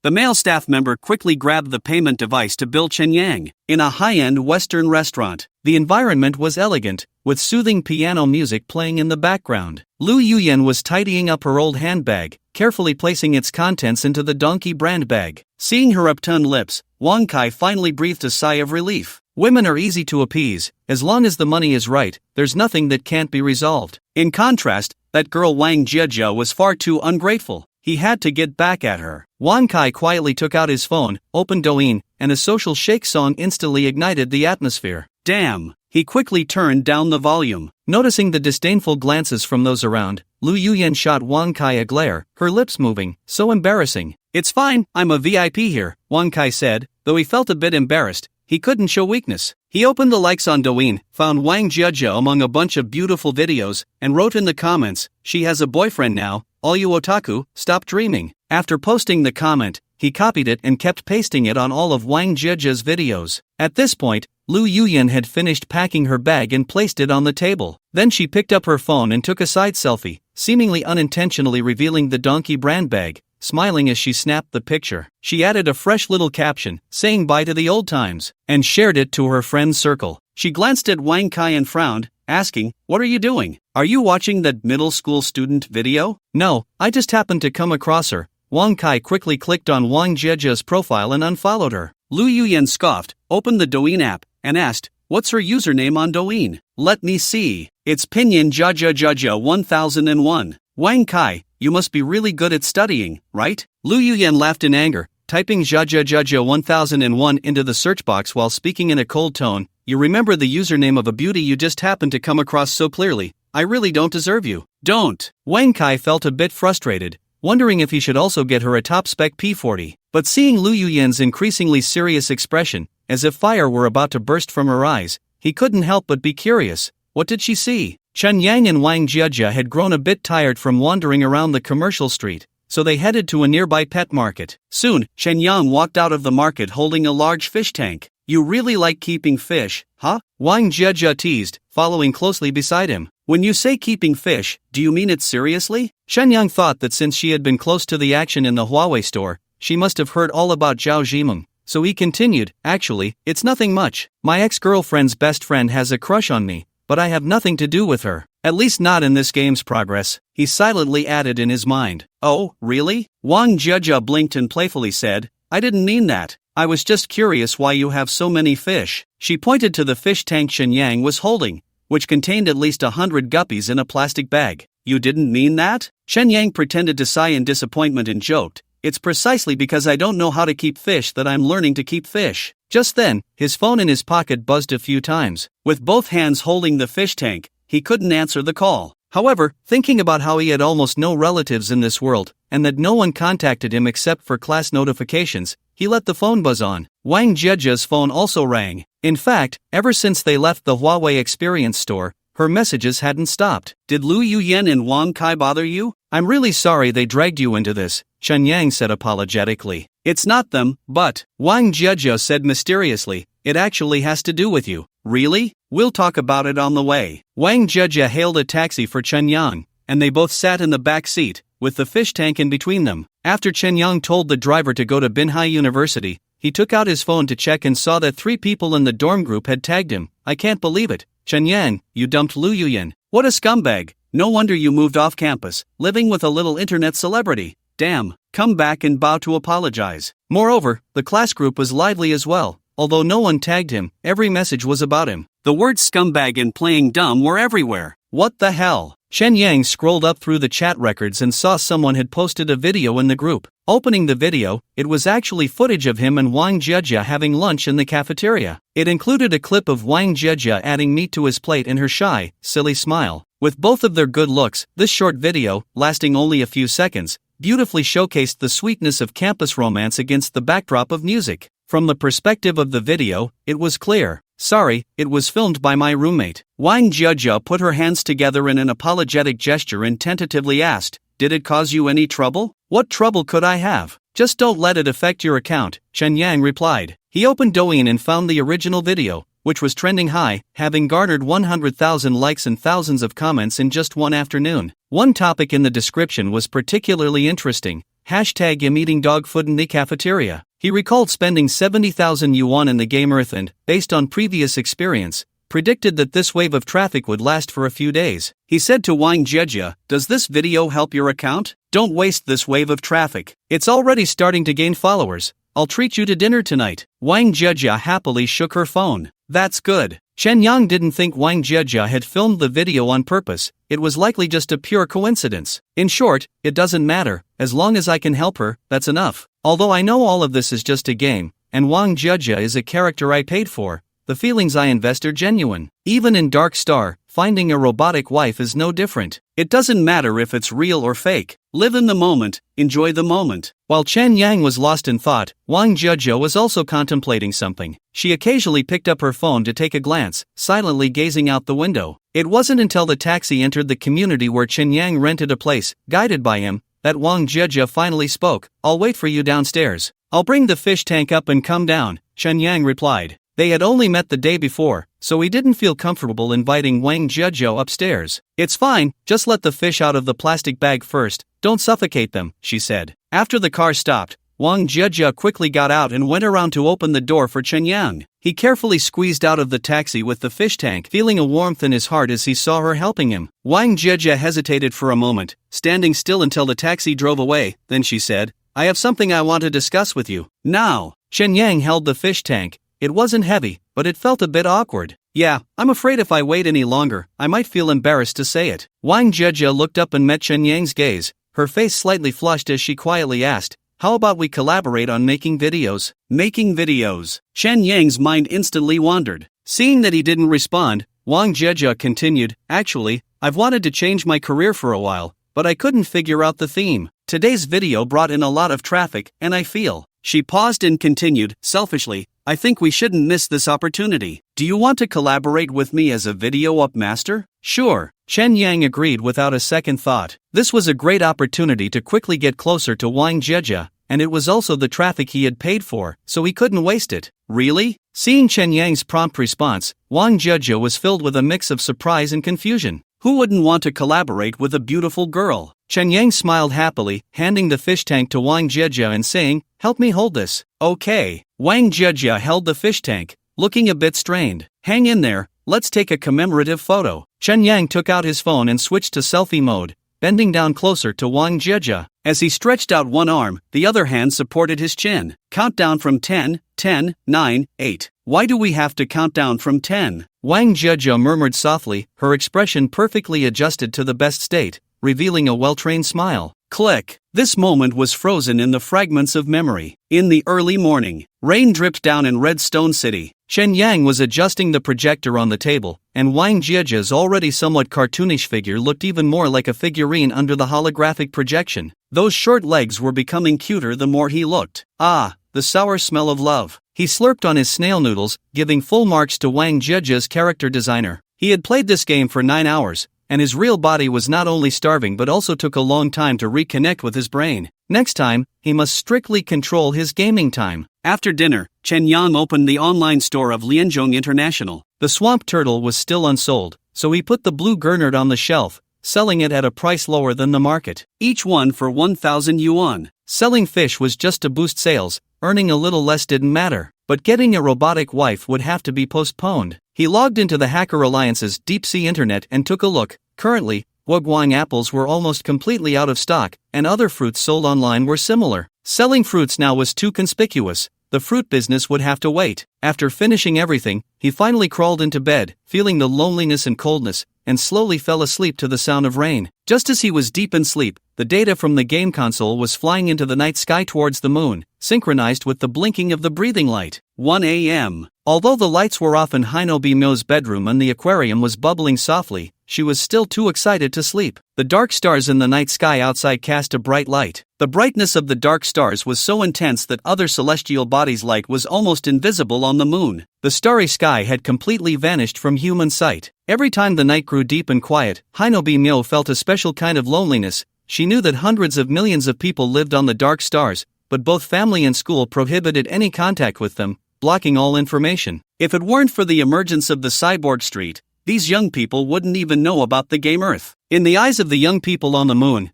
The male staff member quickly grabbed the payment device to bill Chen Yang. In a high-end Western restaurant, the environment was elegant, with soothing piano music playing in the background. Lu Yuyan was tidying up her old handbag, carefully placing its contents into the donkey brand bag. Seeing her upturned lips, Wang Kai finally breathed a sigh of relief. Women are easy to appease. As long as the money is right, there's nothing that can't be resolved. In contrast, that girl Wang Jieje was far too ungrateful. He had to get back at her. Wang Kai quietly took out his phone, opened Douyin, and a social shake song instantly ignited the atmosphere. Damn! He quickly turned down the volume. Noticing the disdainful glances from those around, Lu Yuyan shot Wang Kai a glare, her lips moving. So embarrassing. It's fine, I'm a VIP here, Wang Kai said, though he felt a bit embarrassed. He couldn't show weakness. He opened the likes on Douyin, found Wang Jieje among a bunch of beautiful videos, and wrote in the comments, she has a boyfriend now, all you otaku, stop dreaming. After posting the comment, he copied it and kept pasting it on all of Wang Jiejia's videos. At this point, Lu Yuyan had finished packing her bag and placed it on the table. Then she picked up her phone and took a side selfie, seemingly unintentionally revealing the donkey brand bag, smiling as she snapped the picture. She added a fresh little caption, saying bye to the old times, and shared it to her friend's circle. She glanced at Wang Kai and frowned, asking, "What are you doing? Are you watching that middle school student video?" "No, I just happened to come across her." Wang Kai quickly clicked on Wang Jiejia's profile and unfollowed her. Lu Yuyan scoffed, opened the Douyin app, and asked, "What's her username on Douyin?" "Let me see. It's Pinyin Jaja 1001. Wang Kai, you must be really good at studying, right?" Lu Yuyan laughed in anger, typing Jaja 1001 into the search box while speaking in a cold tone. "You remember the username of a beauty you just happened to come across so clearly. I really don't deserve you." "Don't." Wang Kai felt a bit frustrated, wondering if he should also get her a top-spec P40. But seeing Lu Yuyan's increasingly serious expression, as if fire were about to burst from her eyes, he couldn't help but be curious. What did she see? Chen Yang and Wang Jiejia had grown a bit tired from wandering around the commercial street, so they headed to a nearby pet market. Soon, Chen Yang walked out of the market holding a large fish tank. "You really like keeping fish, huh?" Wang Jiejia teased, following closely beside him. "When you say keeping fish, do you mean it seriously?" Chen Yang thought that since she had been close to the action in the Huawei store, she must have heard all about Zhao Zhimeng, so he continued, "Actually, it's nothing much. My ex-girlfriend's best friend has a crush on me, but I have nothing to do with her. At least not in this game's progress," he silently added in his mind. "Oh, really?" Wang Jiejia blinked and playfully said, "I didn't mean that. I was just curious why you have so many fish." She pointed to the fish tank Shen Yang was holding, which contained at least 100 guppies in a plastic bag. "You didn't mean that?" Shen Yang pretended to sigh in disappointment and joked, "It's precisely because I don't know how to keep fish that I'm learning to keep fish." Just then, his phone in his pocket buzzed a few times. With both hands holding the fish tank, he couldn't answer the call. However, thinking about how he had almost no relatives in this world, and that no one contacted him except for class notifications, he let the phone buzz on. Wang Jiejia's phone also rang. In fact, ever since they left the Huawei Experience store, her messages hadn't stopped. "Did Lu Yuyan and Wang Kai bother you? I'm really sorry they dragged you into this," Chen Yang said apologetically. "It's not them, but," Wang Jiejia said mysteriously, "it actually has to do with you." "Really? We'll talk about it on the way." Wang Jiejia hailed a taxi for Chen Yang, and they both sat in the back seat, with the fish tank in between them. After Chen Yang told the driver to go to Binhai University, he took out his phone to check and saw that 3 people in the dorm group had tagged him. "I can't believe it. Chen Yang, you dumped Lu Yuyan. What a scumbag. No wonder you moved off campus, living with a little internet celebrity. Damn, come back and bow to apologize." Moreover, the class group was lively as well. Although no one tagged him, every message was about him. The words scumbag and playing dumb were everywhere. What the hell? Chen Yang scrolled up through the chat records and saw someone had posted a video in the group. Opening the video, it was actually footage of him and Wang Jiejia having lunch in the cafeteria. It included a clip of Wang Jiejia adding meat to his plate and her shy, silly smile. With both of their good looks, this short video, lasting only a few seconds, beautifully showcased the sweetness of campus romance against the backdrop of music. From the perspective of the video, it was clear. "Sorry, it was filmed by my roommate." Wang Jiejia put her hands together in an apologetic gesture and tentatively asked, "Did it cause you any trouble?" "What trouble could I have? Just don't let it affect your account," Chen Yang replied. He opened Douyin and found the original video, which was trending high, having garnered 100,000 likes and thousands of comments in just one afternoon. One topic in the description was particularly interesting. Hashtag "I'm eating dog food in the cafeteria." He recalled spending 70,000 yuan in the game Earth and, based on previous experience, predicted that this wave of traffic would last for a few days. He said to Wang Jiejia, "Does this video help your account? Don't waste this wave of traffic. It's already starting to gain followers. I'll treat you to dinner tonight." Wang Jiejia happily shook her phone. "That's good." Chen Yang didn't think Wang Jiejia had filmed the video on purpose. It was likely just a pure coincidence. "In short, it doesn't matter. As long as I can help her, that's enough. Although I know all of this is just a game, and Wang Jiejia is a character I paid for, the feelings I invest are genuine. Even in Dark Star, finding a robotic wife is no different. It doesn't matter if it's real or fake. Live in the moment, enjoy the moment." While Chen Yang was lost in thought, Wang Jiejia was also contemplating something. She occasionally picked up her phone to take a glance, silently gazing out the window. It wasn't until the taxi entered the community where Chen Yang rented a place, guided by him, that Wang Jieja finally spoke. "I'll wait for you downstairs." "I'll bring the fish tank up and come down," Chen Yang replied. They had only met the day before, so he didn't feel comfortable inviting Wang Jieja upstairs. "It's fine, just let the fish out of the plastic bag first, don't suffocate them," she said. After the car stopped, Wang Jieja quickly got out and went around to open the door for Chen Yang. He carefully squeezed out of the taxi with the fish tank, feeling a warmth in his heart as he saw her helping him. Wang Jieja hesitated for a moment, standing still until the taxi drove away. Then she said, "I have something I want to discuss with you." Now, Chen Yang held the fish tank. It wasn't heavy, but it felt a bit awkward. "Yeah, I'm afraid if I wait any longer, I might feel embarrassed to say it." Wang Jieja looked up and met Chen Yang's gaze. Her face slightly flushed as she quietly asked, "How about we collaborate on making videos?" Making videos. Chen Yang's mind instantly wandered. Seeing that he didn't respond, Wang Jieja continued, "Actually, I've wanted to change my career for a while, but I couldn't figure out the theme. Today's video brought in a lot of traffic, and I feel..." She paused and continued, "Selfishly, I think we shouldn't miss this opportunity. Do you want to collaborate with me as a video upmaster?" "Sure," Chen Yang agreed without a second thought. This was a great opportunity to quickly get closer to Wang Jieja, and it was also the traffic he had paid for, so he couldn't waste it. "Really?" Seeing Chen Yang's prompt response, Wang Jieja was filled with a mix of surprise and confusion. Who wouldn't want to collaborate with a beautiful girl? Chen Yang smiled happily, handing the fish tank to Wang Jieja and saying, "Help me hold this." "Okay." Wang Jieja held the fish tank, looking a bit strained. "Hang in there, let's take a commemorative photo." Chen Yang took out his phone and switched to selfie mode, bending down closer to Wang Jieja. As he stretched out one arm, the other hand supported his chin. "Countdown from 10, 10, 9, 8. "Why do we have to count down from 10? Wang Jieja murmured softly, her expression perfectly adjusted to the best state, revealing a well-trained smile. Click. This moment was frozen in the fragments of memory. In the early morning, rain dripped down in Redstone City. Chen Yang was adjusting the projector on the table, and Wang Jieja's already somewhat cartoonish figure looked even more like a figurine under the holographic projection. Those short legs were becoming cuter the more he looked. Ah, the sour smell of love. He slurped on his snail noodles, giving full marks to Wang Jieja's character designer. He had played this game for 9 hours, and his real body was not only starving but also took a long time to reconnect with his brain. Next time, he must strictly control his gaming time. After dinner, Chen Yang opened the online store of Lianzhong International. The swamp turtle was still unsold, so he put the blue gurnard on the shelf, selling it at a price lower than the market. Each one for 1,000 yuan. Selling fish was just to boost sales, earning a little less didn't matter. But getting a robotic wife would have to be postponed. He logged into the Hacker Alliance's deep-sea internet and took a look. Currently, Guoguang apples were almost completely out of stock, and other fruits sold online were similar. Selling fruits now was too conspicuous. The fruit business would have to wait. After finishing everything, he finally crawled into bed, feeling the loneliness and coldness, and slowly fell asleep to the sound of rain. Just as he was deep in sleep, the data from the game console was flying into the night sky towards the moon, synchronized with the blinking of the breathing light. 1 a.m. Although the lights were off in Hainobi Myo's bedroom and the aquarium was bubbling softly, she was still too excited to sleep. The dark stars in the night sky outside cast a bright light. The brightness of the dark stars was so intense that other celestial bodies' light was almost invisible on the moon. The starry sky had completely vanished from human sight. Every time the night grew deep and quiet, Hainobi Myo felt a special kind of loneliness. She knew that hundreds of millions of people lived on the dark stars, but both family and school prohibited any contact with them, blocking all information. If it weren't for the emergence of the cyborg street, these young people wouldn't even know about the game Earth. In the eyes of the young people on the moon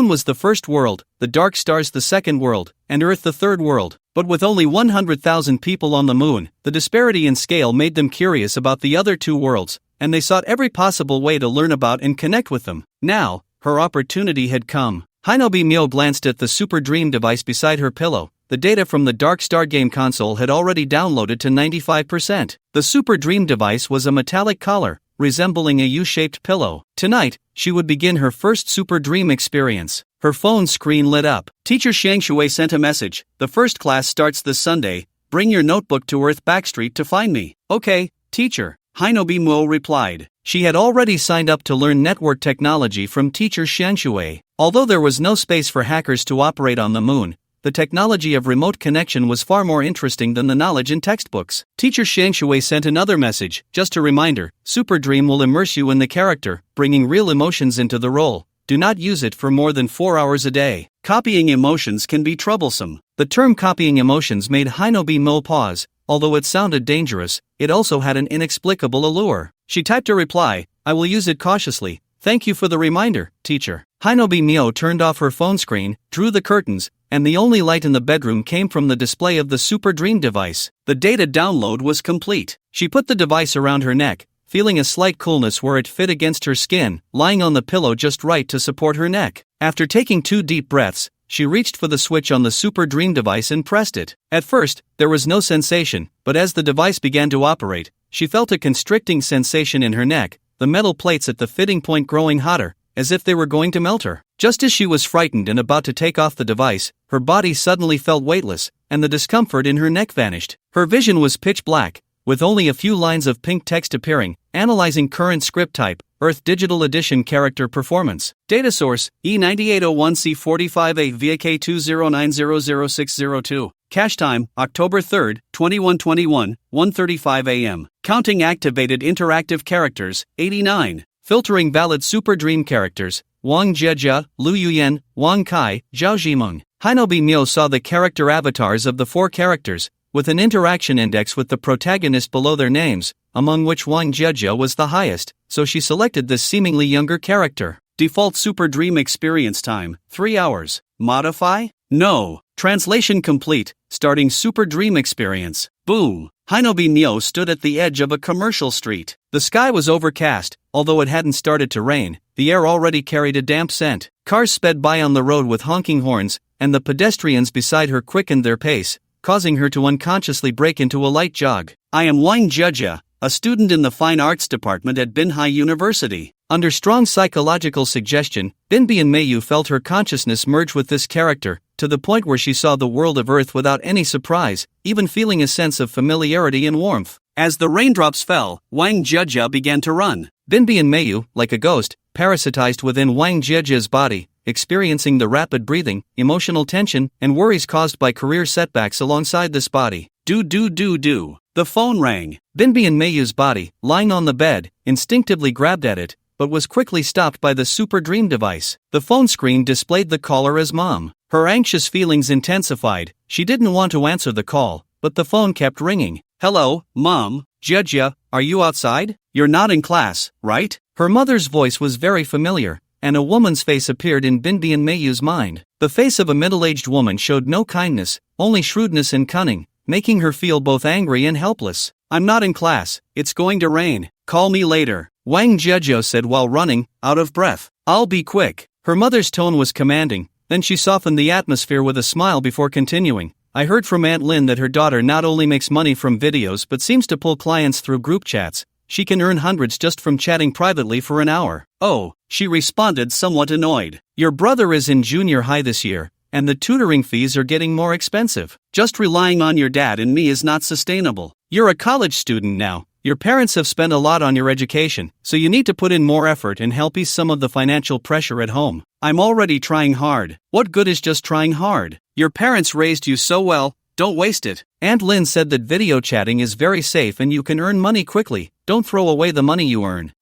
was the first world, the dark stars the second world, and Earth the third world. But with only 100,000 people on the moon, the disparity in scale made them curious about the other two worlds, and they sought every possible way to learn about and connect with them. Now, her opportunity had come. Hainobi Myo glanced at the Super Dream device beside her pillow. The data from the Dark Star game console had already downloaded to 95%. The Super Dream device was a metallic collar, resembling a U-shaped pillow. Tonight, she would begin her first Super Dream experience. Her phone screen lit up. Teacher Xiang Shui sent a message. The first class starts this Sunday. Bring your notebook to Earth Backstreet to find me. Okay, teacher. Hainobi Myo replied. She had already signed up to learn network technology from teacher Xiang Shui. Although there was no space for hackers to operate on the moon, the technology of remote connection was far more interesting than the knowledge in textbooks. Teacher Xiang Shui sent another message, just a reminder, Super Dream will immerse you in the character, bringing real emotions into the role. do not use it for more than 4 hours a day. Copying emotions can be troublesome. The term copying emotions made Hinobi Mo pause. Although it sounded dangerous, it also had an inexplicable allure. She typed a reply, I will use it cautiously. Thank you for the reminder, teacher. Hinobi Mio turned off her phone screen, drew the curtains, and the only light in the bedroom came from the display of the Super Dream device. The data download was complete. She put the device around her neck, feeling a slight coolness where it fit against her skin, lying on the pillow just right to support her neck. After taking 2 deep breaths, she reached for the switch on the Super Dream device and pressed it. At first, there was no sensation, but as the device began to operate, she felt a constricting sensation in her neck, the metal plates at the fitting point growing hotter, as if they were going to melt her. Just as she was frightened and about to take off the device, her body suddenly felt weightless, and the discomfort in her neck vanished. Her vision was pitch black, with only a few lines of pink text appearing, analyzing current script type, Earth Digital Edition character performance. Data source, E9801C45A via K209000602. Cache time, October 3, 2121, 1:35 a.m. Counting activated interactive characters, 89. Filtering valid Super Dream characters, Wang Jie, Lu Yuyan, Wang Kai, Zhao Zhimeng. Hinobi Mio saw the character avatars of the 4 characters, with an interaction index with the protagonist below their names, among which Wang Jie was the highest, so she selected this seemingly younger character. Default Super Dream experience time, 3 hours. Modify? No. Translation complete, starting Super Dream experience. Boom. Hinobi Mio stood at the edge of a commercial street. The sky was overcast, although it hadn't started to rain, the air already carried a damp scent. Cars sped by on the road with honking horns, and the pedestrians beside her quickened their pace, causing her to unconsciously break into a light jog. I am Wang Jie, a student in the Fine Arts Department at Binhai University. Under strong psychological suggestion, Binbian Meiyu felt her consciousness merge with this character, to the point where she saw the world of Earth without any surprise, even feeling a sense of familiarity and warmth. As the raindrops fell, Wang Jie began to run. Binbian Meiyu, like a ghost, parasitized within Wang Jie's body, experiencing the rapid breathing, emotional tension, and worries caused by career setbacks alongside this body. Do. The phone rang. Binbian Meiyu's body, lying on the bed, instinctively grabbed at it, but was quickly stopped by the Super Dream device. The phone screen displayed the caller as Mom. Her anxious feelings intensified. She didn't want to answer the call, but the phone kept ringing. Hello, Mom. Jie, are you outside? You're not in class, right? Her mother's voice was very familiar, and a woman's face appeared in Binbian Meiyu's mind. The face of a middle-aged woman showed no kindness, only shrewdness and cunning, making her feel both angry and helpless. I'm not in class, it's going to rain. Call me later, Wang Jie said while running, out of breath. I'll be quick. Her mother's tone was commanding, then she softened the atmosphere with a smile before continuing. I heard from Aunt Lin that her daughter not only makes money from videos but seems to pull clients through group chats. She can earn hundreds just from chatting privately for an hour. Oh, she responded somewhat annoyed. Your brother is in junior high this year, and the tutoring fees are getting more expensive. Just relying on your dad and me is not sustainable. You're a college student now. Your parents have spent a lot on your education, so you need to put in more effort and help ease some of the financial pressure at home. I'm already trying hard. What good is just trying hard? Your parents raised you so well, don't waste it. Aunt Lin said that video chatting is very safe and you can earn money quickly. Don't throw away the money you earn.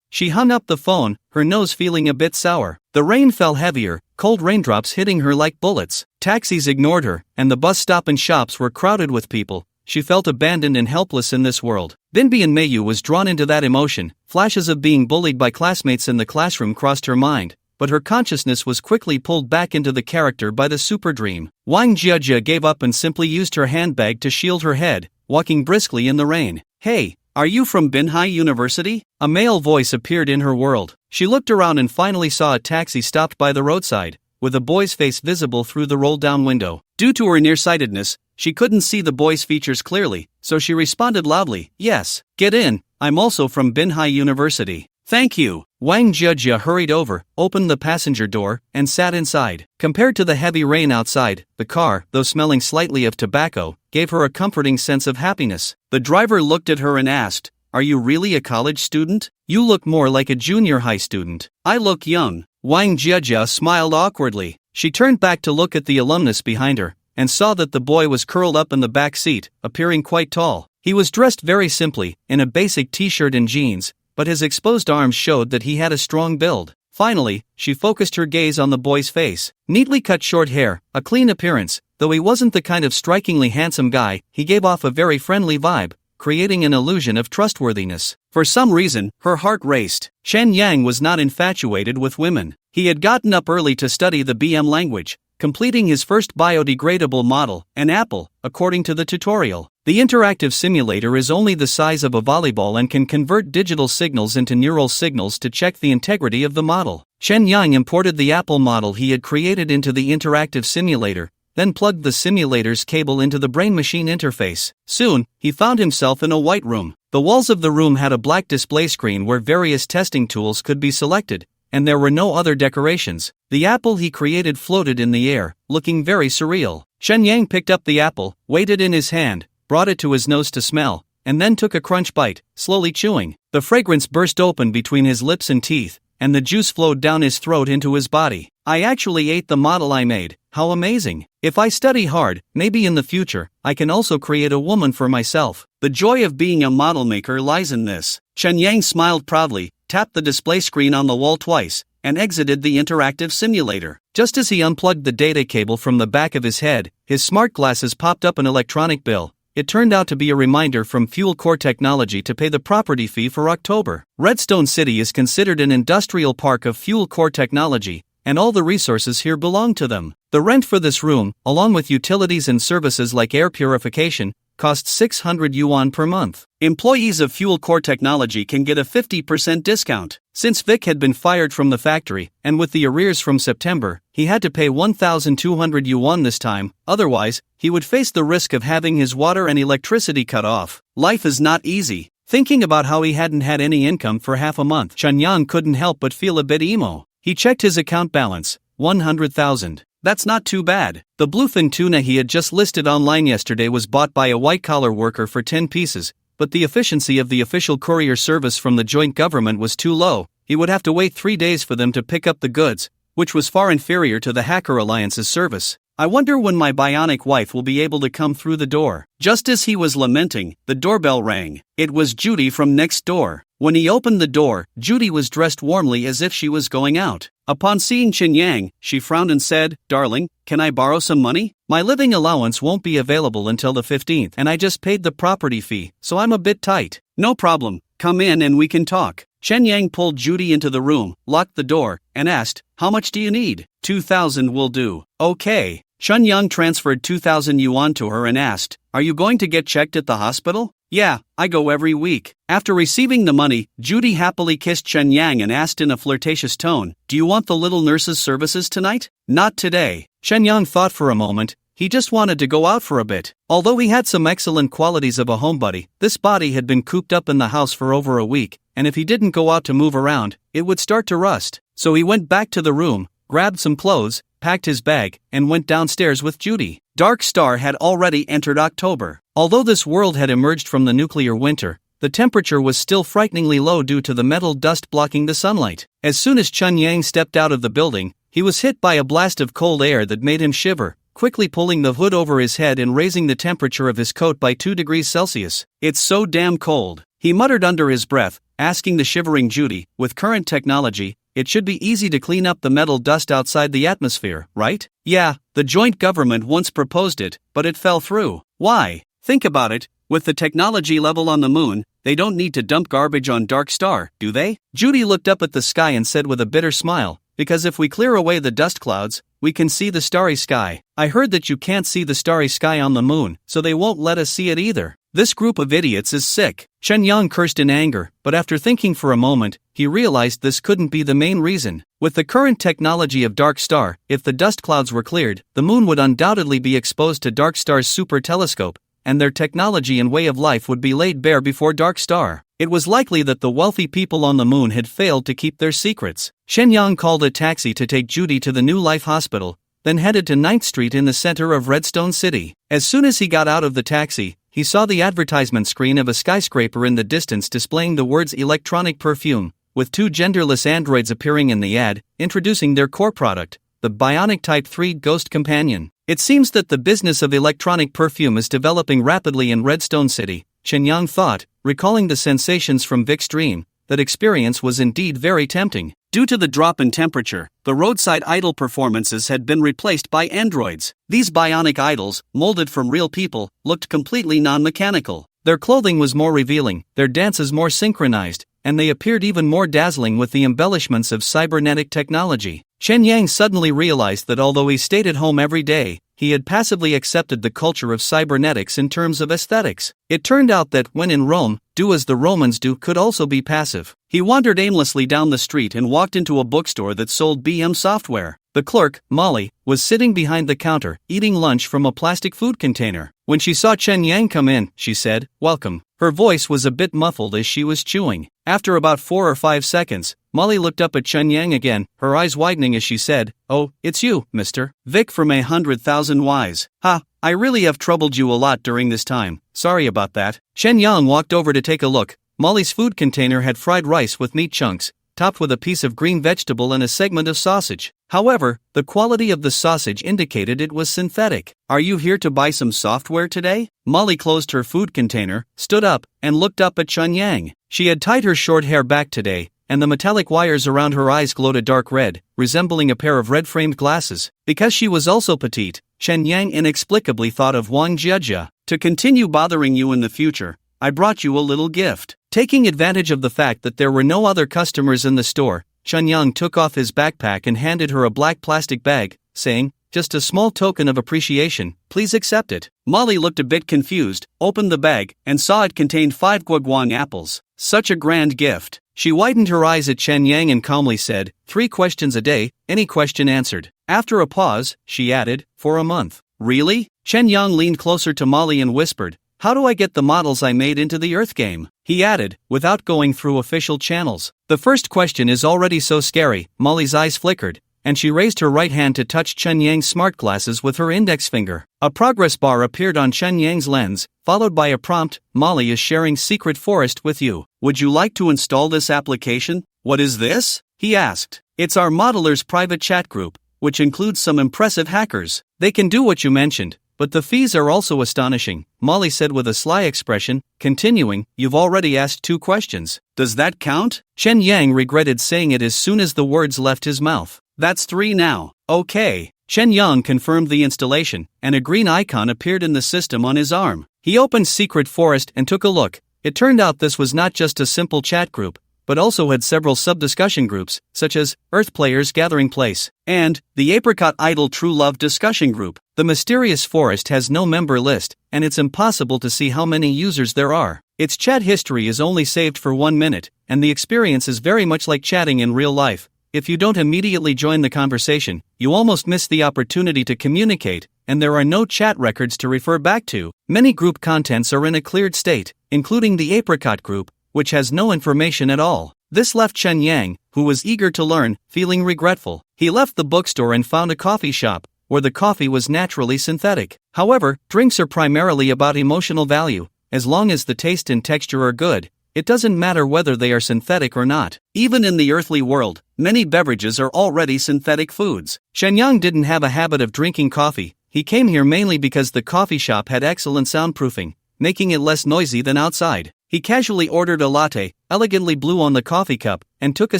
She hung up the phone, her nose feeling a bit sour. The rain fell heavier, cold raindrops hitting her like bullets. Taxis ignored her, and the bus stop and shops were crowded with people. She felt abandoned and helpless in this world. Binbian Meiyu was drawn into that emotion. Flashes of being bullied by classmates in the classroom crossed her mind, but her consciousness was quickly pulled back into the character by the Super Dream. Wang Jie gave up and simply used her handbag to shield her head, walking briskly in the rain. Hey, are you from Binhai University? A male voice appeared in her world. She looked around and finally saw a taxi stopped by the roadside, with a boy's face visible through the roll-down window. Due to her nearsightedness, she couldn't see the boy's features clearly, so she responded loudly, Yes, get in, I'm also from Binhai University. Thank you. Wang Jie hurried over, opened the passenger door, and sat inside. Compared to the heavy rain outside, the car, though smelling slightly of tobacco, gave her a comforting sense of happiness. The driver looked at her and asked, Are you really a college student? You look more like a junior high student. I look young. Wang Jie smiled awkwardly. She turned back to look at the alumnus behind her, and saw that the boy was curled up in the back seat, appearing quite tall. He was dressed very simply, in a basic t-shirt and jeans, but his exposed arms showed that he had a strong build. Finally, she focused her gaze on the boy's face. Neatly cut short hair, a clean appearance. Though he wasn't the kind of strikingly handsome guy, he gave off a very friendly vibe, creating an illusion of trustworthiness. For some reason, her heart raced. Shen Yang was not infatuated with women. He had gotten up early to study the BM language, completing his first biodegradable model, an apple, according to the tutorial. The interactive simulator is only the size of a volleyball and can convert digital signals into neural signals to check the integrity of the model. Shen Yang imported the Apple model he had created into the interactive simulator, then plugged the simulator's cable into the brain-machine interface. Soon, he found himself in a white room. The walls of the room had a black display screen where various testing tools could be selected, and there were no other decorations. The apple he created floated in the air, looking very surreal. Shen Yang picked up the apple, weighed it in his hand, brought it to his nose to smell, and then took a crunch bite, slowly chewing. The fragrance burst open between his lips and teeth, and the juice flowed down his throat into his body. I actually ate the model I made. How amazing. If I study hard, maybe in the future, I can also create a woman for myself. The joy of being a model maker lies in this. Shen Yang smiled proudly, tapped the display screen on the wall twice, and exited the interactive simulator. Just as he unplugged the data cable from the back of his head, his smart glasses popped up an electronic bill. It turned out to be a reminder from Fuel Core Technology to pay the property fee for October. Redstone City is considered an industrial park of Fuel Core Technology, and all the resources here belong to them. The rent for this room, along with utilities and services like air purification, costs 600 yuan per month. Employees of Fuel Core Technology can get a 50% discount. Since Vic had been fired from the factory, and with the arrears from September, he had to pay 1,200 yuan this time, otherwise, he would face the risk of having his water and electricity cut off. Life is not easy. Thinking about how he hadn't had any income for half a month, Shen Yang couldn't help but feel a bit emo. He checked his account balance, 100,000. That's not too bad. The bluefin tuna he had just listed online yesterday was bought by a white-collar worker for 10 pieces, but the efficiency of the official courier service from the joint government was too low. He would have to wait 3 days for them to pick up the goods, which was far inferior to the Hacker Alliance's service. I wonder when my bionic wife will be able to come through the door. Just as he was lamenting, the doorbell rang. It was Judy from next door. When he opened the door, Judy was dressed warmly as if she was going out. Upon seeing Shen Yang, she frowned and said, "Darling, can I borrow some money? My living allowance won't be available until the 15th and I just paid the property fee, so I'm a bit tight." "No problem, come in and we can talk." Shen Yang pulled Judy into the room, locked the door, and asked, "How much do you need?" 2,000 will do. Okay. Shen Yang transferred 2,000 yuan to her and asked, "Are you going to get checked at the hospital?" "Yeah, I go every week." After receiving the money, Judy happily kissed Shen Yang and asked in a flirtatious tone, "Do you want the little nurse's services tonight?" "Not today." Shen Yang thought for a moment. He just wanted to go out for a bit. Although he had some excellent qualities of a homebody, this body had been cooped up in the house for over a week, and if he didn't go out to move around, it would start to rust. So he went back to the room, grabbed some clothes, packed his bag, and went downstairs with Judy. Dark Star had already entered October. Although this world had emerged from the nuclear winter, the temperature was still frighteningly low due to the metal dust blocking the sunlight. As soon as Shen Yang stepped out of the building, he was hit by a blast of cold air that made him shiver, quickly pulling the hood over his head and raising the temperature of his coat by 2 degrees Celsius. "It's so damn cold," he muttered under his breath, asking the shivering Judy, "With current technology, it should be easy to clean up the metal dust outside the atmosphere, right?" "Yeah, the joint government once proposed it, but it fell through." "Why? Think about it, with the technology level on the moon, they don't need to dump garbage on Dark Star, do they?" Judy looked up at the sky and said with a bitter smile, "Because if we clear away the dust clouds, we can see the starry sky. I heard that you can't see the starry sky on the moon, so they won't let us see it either. This group of idiots is sick." Shen Yang cursed in anger, but after thinking for a moment, he realized this couldn't be the main reason. With the current technology of Dark Star, if the dust clouds were cleared, the moon would undoubtedly be exposed to Dark Star's super telescope, and their technology and way of life would be laid bare before Dark Star. It was likely that the wealthy people on the moon had failed to keep their secrets. Shen Yang called a taxi to take Judy to the New Life Hospital, then headed to 9th Street in the center of Redstone City. As soon as he got out of the taxi, he saw the advertisement screen of a skyscraper in the distance displaying the words electronic perfume, with 2 genderless androids appearing in the ad, introducing their core product, the Bionic Type 3 Ghost Companion. It seems that the business of electronic perfume is developing rapidly in Redstone City, Shen Yang thought, recalling the sensations from Vic's dream. That experience was indeed very tempting. Due to the drop in temperature, the roadside idol performances had been replaced by androids. These bionic idols, molded from real people, looked completely non-mechanical. Their clothing was more revealing, their dances more synchronized, and they appeared even more dazzling with the embellishments of cybernetic technology. Chen Yang suddenly realized that although he stayed at home every day, he had passively accepted the culture of cybernetics in terms of aesthetics. It turned out that, when in Rome, do as the Romans do could also be passive. He wandered aimlessly down the street and walked into a bookstore that sold BM software. The clerk, Molly, was sitting behind the counter, eating lunch from a plastic food container. When she saw Chen Yang come in, she said, "Welcome." Her voice was a bit muffled as she was chewing. After about 4 or 5 seconds, Molly looked up at Chen Yang again, her eyes widening as she said, "Oh, it's you, Mr. Vic from 100,000 Ys. Ha, I really have troubled you a lot during this time, sorry about that." Chen Yang walked over to take a look. Molly's food container had fried rice with meat chunks, topped with a piece of green vegetable and a segment of sausage. However, the quality of the sausage indicated it was synthetic. "Are you here to buy some software today?" Molly closed her food container, stood up, and looked up at Chen Yang. She had tied her short hair back today, and the metallic wires around her eyes glowed a dark red, resembling a pair of red-framed glasses. Because she was also petite, Chen Yang inexplicably thought of Wang Jiajia. "To continue bothering you in the future, I brought you a little gift." Taking advantage of the fact that there were no other customers in the store, Chen Yang took off his backpack and handed her a black plastic bag, saying, "Just a small token of appreciation, please accept it." Molly looked a bit confused, opened the bag, and saw it contained 5 guoguang apples. Such a grand gift. She widened her eyes at Chen Yang and calmly said, 3 questions a day, any question answered. After a pause, she added, "For a month." "Really?" Chen Yang leaned closer to Molly and whispered, "How do I get the models I made into the Earth game?" He added, without going through official channels. "The first question is already so scary." Molly's eyes flickered, and she raised her right hand to touch Chen Yang's smart glasses with her index finger. A progress bar appeared on Chen Yang's lens, followed by a prompt, "Molly is sharing Secret Forest with you. Would you like to install this application?" "What is this?" he asked. "It's our modelers' private chat group, which includes some impressive hackers. They can do what you mentioned, but the fees are also astonishing," Molly said with a sly expression, continuing, "You've already asked 2 questions. Does that count?" Chen Yang regretted saying it as soon as the words left his mouth. "That's 3 now." "Okay." Chen Yang confirmed the installation, and a green icon appeared in the system on his arm. He opened Secret Forest and took a look. It turned out this was not just a simple chat group, but also had several sub-discussion groups, such as Earth Players Gathering Place, and the Apricot Idol True Love Discussion Group. The mysterious forest has no member list, and it's impossible to see how many users there are. Its chat history is only saved for 1 minute, and the experience is very much like chatting in real life. If you don't immediately join the conversation, you almost miss the opportunity to communicate, and there are no chat records to refer back to. Many group contents are in a cleared state, including the Apricot group, which has no information at all. This left Chen Yang, who was eager to learn, feeling regretful. He left the bookstore and found a coffee shop, where the coffee was naturally synthetic. However, drinks are primarily about emotional value. As long as the taste and texture are good, it doesn't matter whether they are synthetic or not. Even in the earthly world, many beverages are already synthetic foods. Chen Yang didn't have a habit of drinking coffee. He came here mainly because the coffee shop had excellent soundproofing, making it less noisy than outside. He casually ordered a latte, elegantly blew on the coffee cup, and took a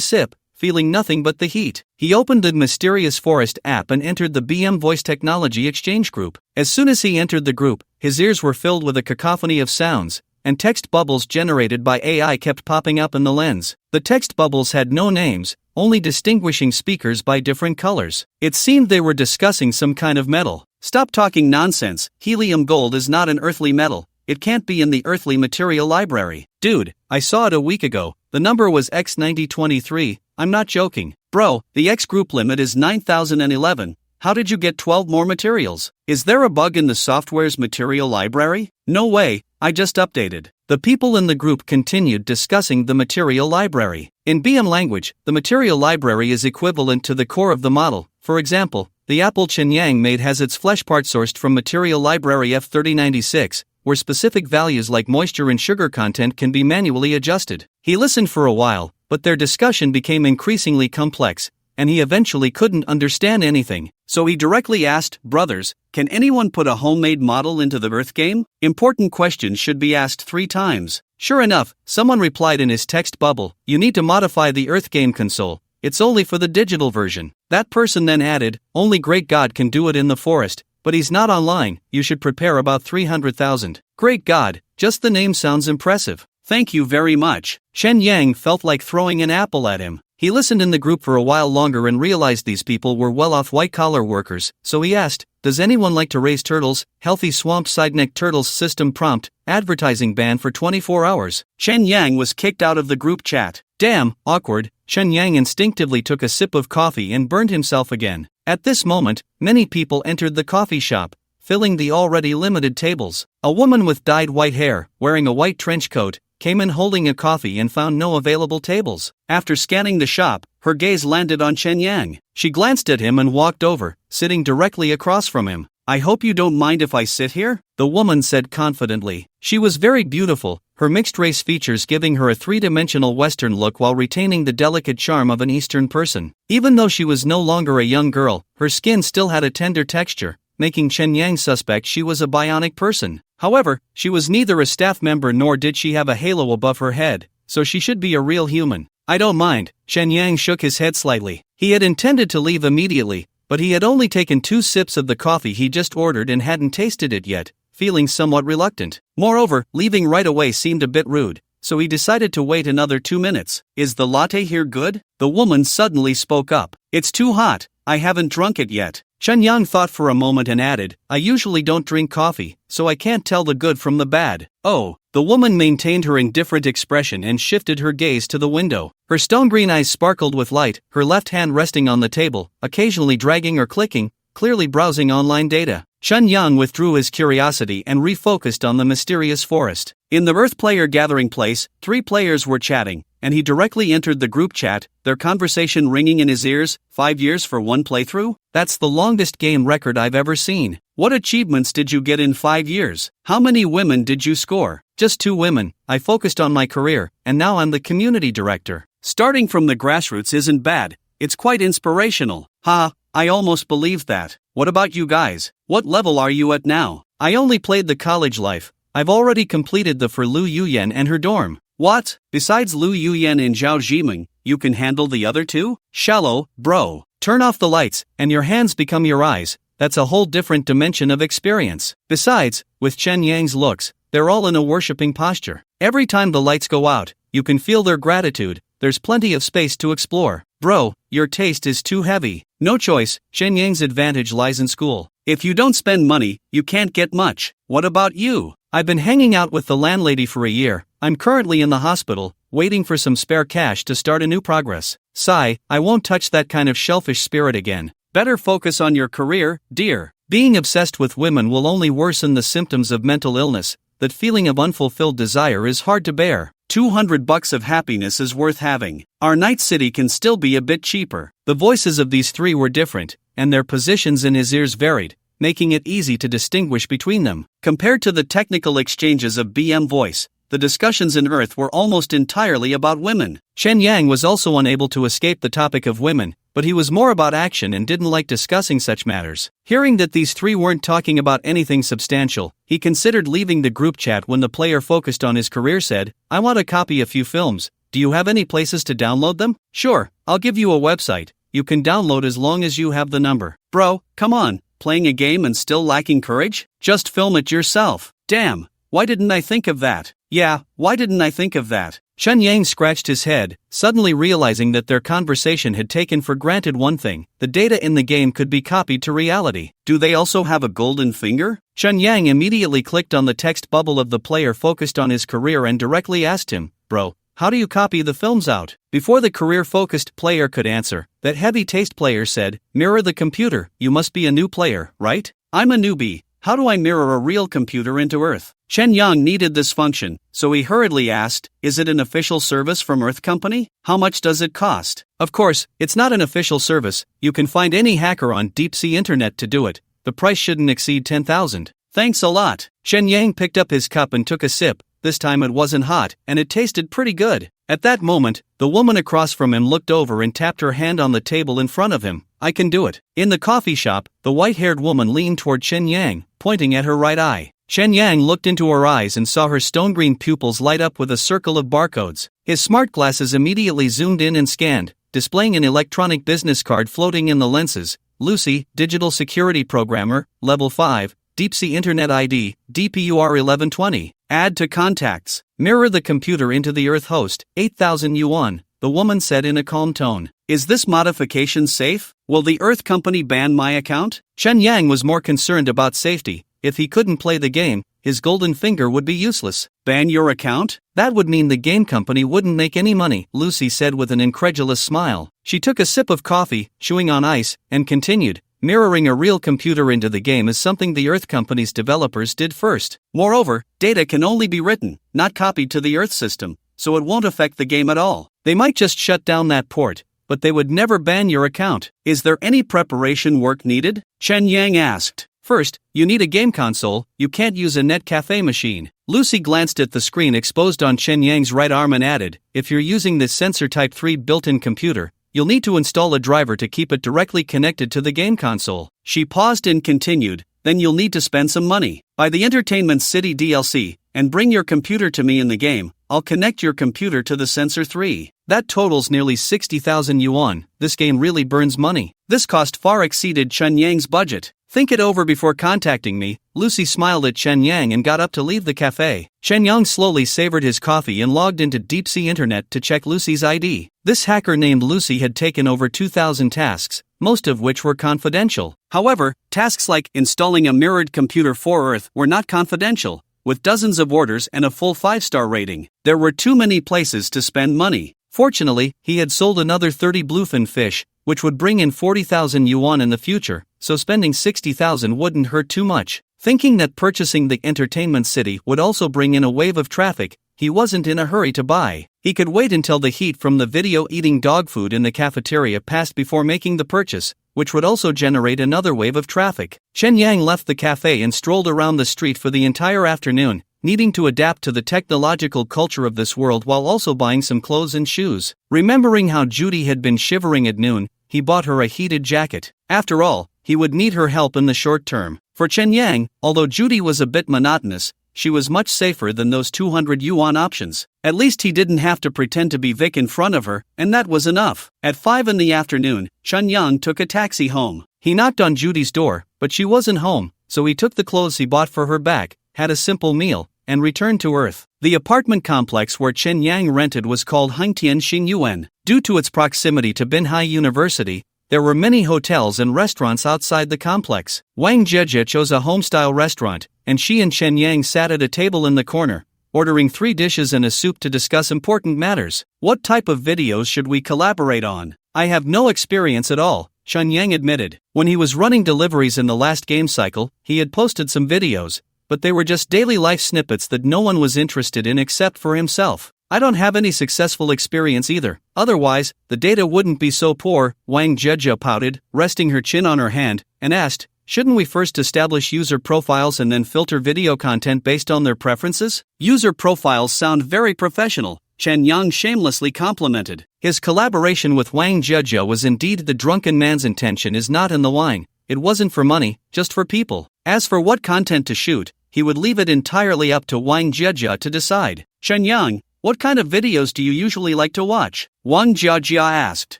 sip, feeling nothing but the heat. He opened the Mysterious Forest app and entered the BM Voice Technology Exchange group. As soon as he entered the group, his ears were filled with a cacophony of sounds, and text bubbles generated by AI kept popping up in the lens. The text bubbles had no names, only distinguishing speakers by different colors. It seemed they were discussing some kind of metal. "Stop talking nonsense. Helium gold is not an earthly metal. It can't be in the earthly material library." "Dude, I saw it a week ago. The number was X9023. I'm not joking." "Bro, the X group limit is 9011. How did you get 12 more materials? Is there a bug in the software's material library?" "No way, I just updated." The people in the group continued discussing the material library. In BM language, the material library is equivalent to the core of the model. For example, the apple Chen Yang made has its flesh part sourced from material library F3096, where specific values like moisture and sugar content can be manually adjusted. He listened for a while, but their discussion became increasingly complex, and he eventually couldn't understand anything. So he directly asked, "Brothers, can anyone put a homemade model into the Earth game? Important questions should be asked 3 times. Sure enough, someone replied in his text bubble, "You need to modify the Earth game console. it's only for the digital version. That person then added, only great God can do it in the forest, but he's not online, you should prepare about 300,000. Great God, just the name sounds impressive. Thank you very much. Chen Yang felt like throwing an apple at him. He listened in the group for a while longer and realized these people were well-off white-collar workers, so he asked, does anyone like to raise turtles? Healthy swamp side-neck turtles system prompt, advertising ban for 24 hours. Chen Yang was kicked out of the group chat. Damn, awkward. Chen Yang instinctively took a sip of coffee and burned himself again. At this moment, many people entered the coffee shop, filling the already limited tables. A woman with dyed white hair, wearing a white trench coat, came in holding a coffee and found no available tables. After scanning the shop, her gaze landed on Chen Yang. She glanced at him and walked over, sitting directly across from him. I hope you don't mind if I sit here, the woman said confidently. She was very beautiful, her mixed-race features giving her a three-dimensional Western look while retaining the delicate charm of an Eastern person. Even though she was no longer a young girl, her skin still had a tender texture, making Chen Yang suspect she was a bionic person. However, she was neither a staff member nor did she have a halo above her head, so she should be a real human. I don't mind. Chen Yang shook his head slightly. He had intended to leave immediately, but he had only taken 2 sips of the coffee he just ordered and hadn't tasted it yet, feeling somewhat reluctant. Moreover, leaving right away seemed a bit rude, so he decided to wait another 2 minutes. Is the latte here good? The woman suddenly spoke up. It's too hot. I haven't drunk it yet. Chen Yang thought for a moment and added, I usually don't drink coffee, so I can't tell the good from the bad. Oh, the woman maintained her indifferent expression and shifted her gaze to the window. Her stone-green eyes sparkled with light, her left hand resting on the table, occasionally dragging or clicking, clearly browsing online data. Chen Yang withdrew his curiosity and refocused on the mysterious forest. In the Earth player gathering place, 3 players were chatting, and he directly entered the group chat, their conversation ringing in his ears. 5 years for one playthrough? That's the longest game record I've ever seen. What achievements did you get in 5 years? How many women did you score? Just 2 women. I focused on my career, and now I'm the community director. Starting from the grassroots isn't bad, it's quite inspirational. Ha, I almost believed that. What about you guys? What level are you at now? I only played the college life. I've already completed the for Lu Yuyan and her dorm. What? Besides Lu Yuyan and Zhao Jiming, you can handle the other 2? Shallow, bro. Turn off the lights, and your hands become your eyes. That's a whole different dimension of experience. Besides, with Chen Yang's looks, they're all in a worshipping posture. Every time the lights go out, you can feel their gratitude. There's plenty of space to explore. Bro, your taste is too heavy. No choice, Chen Yang's advantage lies in school. If you don't spend money, you can't get much. What about you? I've been hanging out with the landlady for a year. I'm currently in the hospital, waiting for some spare cash to start a new progress. Sigh, I won't touch that kind of shellfish spirit again. Better focus on your career, dear. Being obsessed with women will only worsen the symptoms of mental illness. That feeling of unfulfilled desire is hard to bear. $200 of happiness is worth having. Our night city can still be a bit cheaper. The voices of these 3 were different, and their positions in his ears varied, making it easy to distinguish between them. Compared to the technical exchanges of BM voice, the discussions in Earth were almost entirely about women. Chen Yang was also unable to escape the topic of women, but he was more about action and didn't like discussing such matters. Hearing that these 3 weren't talking about anything substantial, he considered leaving the group chat when the player focused on his career said, I want to copy a few films. Do you have any places to download them? Sure, I'll give you a website. You can download as long as you have the number. Bro, come on, playing a game and still lacking courage? Just film it yourself. Damn, why didn't I think of that? Yeah, why didn't I think of that? Chen Yang scratched his head, suddenly realizing that their conversation had taken for granted one thing: the data in the game could be copied to reality. Do they also have a golden finger? Chen Yang immediately clicked on the text bubble of the player focused on his career and directly asked him, Bro, how do you copy the films out? Before the career-focused player could answer, that heavy taste player said, Mirror the computer, you must be a new player, right? I'm a newbie. How do I mirror a real computer into Earth? Chen Yang needed this function, so he hurriedly asked, Is it an official service from Earth Company? How much does it cost? Of course, it's not an official service. You can find any hacker on deep sea internet to do it. The price shouldn't exceed 10,000. Thanks a lot. Chen Yang picked up his cup and took a sip. This time it wasn't hot, and it tasted pretty good. At that moment, the woman across from him looked over and tapped her hand on the table in front of him. I can do it. In the coffee shop, the white-haired woman leaned toward Chen Yang, pointing at her right eye. Chen Yang looked into her eyes and saw her stone-green pupils light up with a circle of barcodes. His smart glasses immediately zoomed in and scanned, displaying an electronic business card floating in the lenses. Lucy, digital security programmer, level 5, deep sea internet ID, DPUR 1120. Add to contacts. Mirror the computer into the Earth host, 8,000 yuan, the woman said in a calm tone. Is this modification safe? Will the Earth company ban my account? Chen Yang was more concerned about safety. If he couldn't play the game, his golden finger would be useless. Ban your account? That would mean the game company wouldn't make any money, Lucy said with an incredulous smile. She took a sip of coffee, chewing on ice, and continued. Mirroring a real computer into the game is something the Earth company's developers did first. Moreover, data can only be written, not copied to the Earth system, so it won't affect the game at all. They might just shut down that port, but they would never ban your account. Is there any preparation work needed? Chen Yang asked. First, you need a game console. You can't use a net cafe machine. Lucy glanced at the screen exposed on Chen Yang's right arm and added, if you're using this Sensor Type 3 built-in computer, you'll need to install a driver to keep it directly connected to the game console. She paused and continued, then you'll need to spend some money. Buy the Entertainment City DLC, and bring your computer to me in the game. I'll connect your computer to the Sensor 3. That totals nearly 60,000 yuan. This game really burns money. This cost far exceeded Chen Yang's budget. Think it over before contacting me. Lucy smiled at Chen Yang and got up to leave the cafe. Chen Yang slowly savored his coffee and logged into deep sea internet to check Lucy's ID. This hacker named Lucy had taken over 2,000 tasks, most of which were confidential. However, tasks like installing a mirrored computer for Earth were not confidential. With dozens of orders and a full 5-star rating, there were too many places to spend money. Fortunately, he had sold another 30 bluefin fish, which would bring in 40,000 yuan in the future, so spending 60,000 wouldn't hurt too much. Thinking that purchasing the Entertainment City would also bring in a wave of traffic, he wasn't in a hurry to buy. He could wait until the heat from the video eating dog food in the cafeteria passed before making the purchase, which would also generate another wave of traffic. Chen Yang left the cafe and strolled around the street for the entire afternoon, needing to adapt to the technological culture of this world while also buying some clothes and shoes. Remembering how Judy had been shivering at noon, he bought her a heated jacket. After all, he would need her help in the short term. For Chen Yang, although Judy was a bit monotonous, she was much safer than those 200 yuan options. At least he didn't have to pretend to be Vic in front of her, and that was enough. At 5 in the afternoon, Chen Yang took a taxi home. He knocked on Judy's door, but she wasn't home, so he took the clothes he bought for her back, had a simple meal, and returned to Earth. The apartment complex where Chen Yang rented was called Hengtian Xingyuan. Due to its proximity to Binhai University, there were many hotels and restaurants outside the complex. Wang Jie chose a home-style restaurant, and she and Chen Yang sat at a table in the corner, ordering 3 dishes and a soup to discuss important matters. What type of videos should we collaborate on? I have no experience at all, Chen Yang admitted. When he was running deliveries in the last game cycle, he had posted some videos, but they were just daily life snippets that no one was interested in except for himself. I don't have any successful experience either. Otherwise, the data wouldn't be so poor, Wang Jie pouted, resting her chin on her hand, and asked, shouldn't we first establish user profiles and then filter video content based on their preferences? User profiles sound very professional, Chen Yang shamelessly complimented. His collaboration with Wang Jie was indeed the drunken man's intention is not in the wine. It wasn't for money, just for people. As for what content to shoot, he would leave it entirely up to Wang Jie to decide. Chen Yang, what kind of videos do you usually like to watch? Wang Jie asked.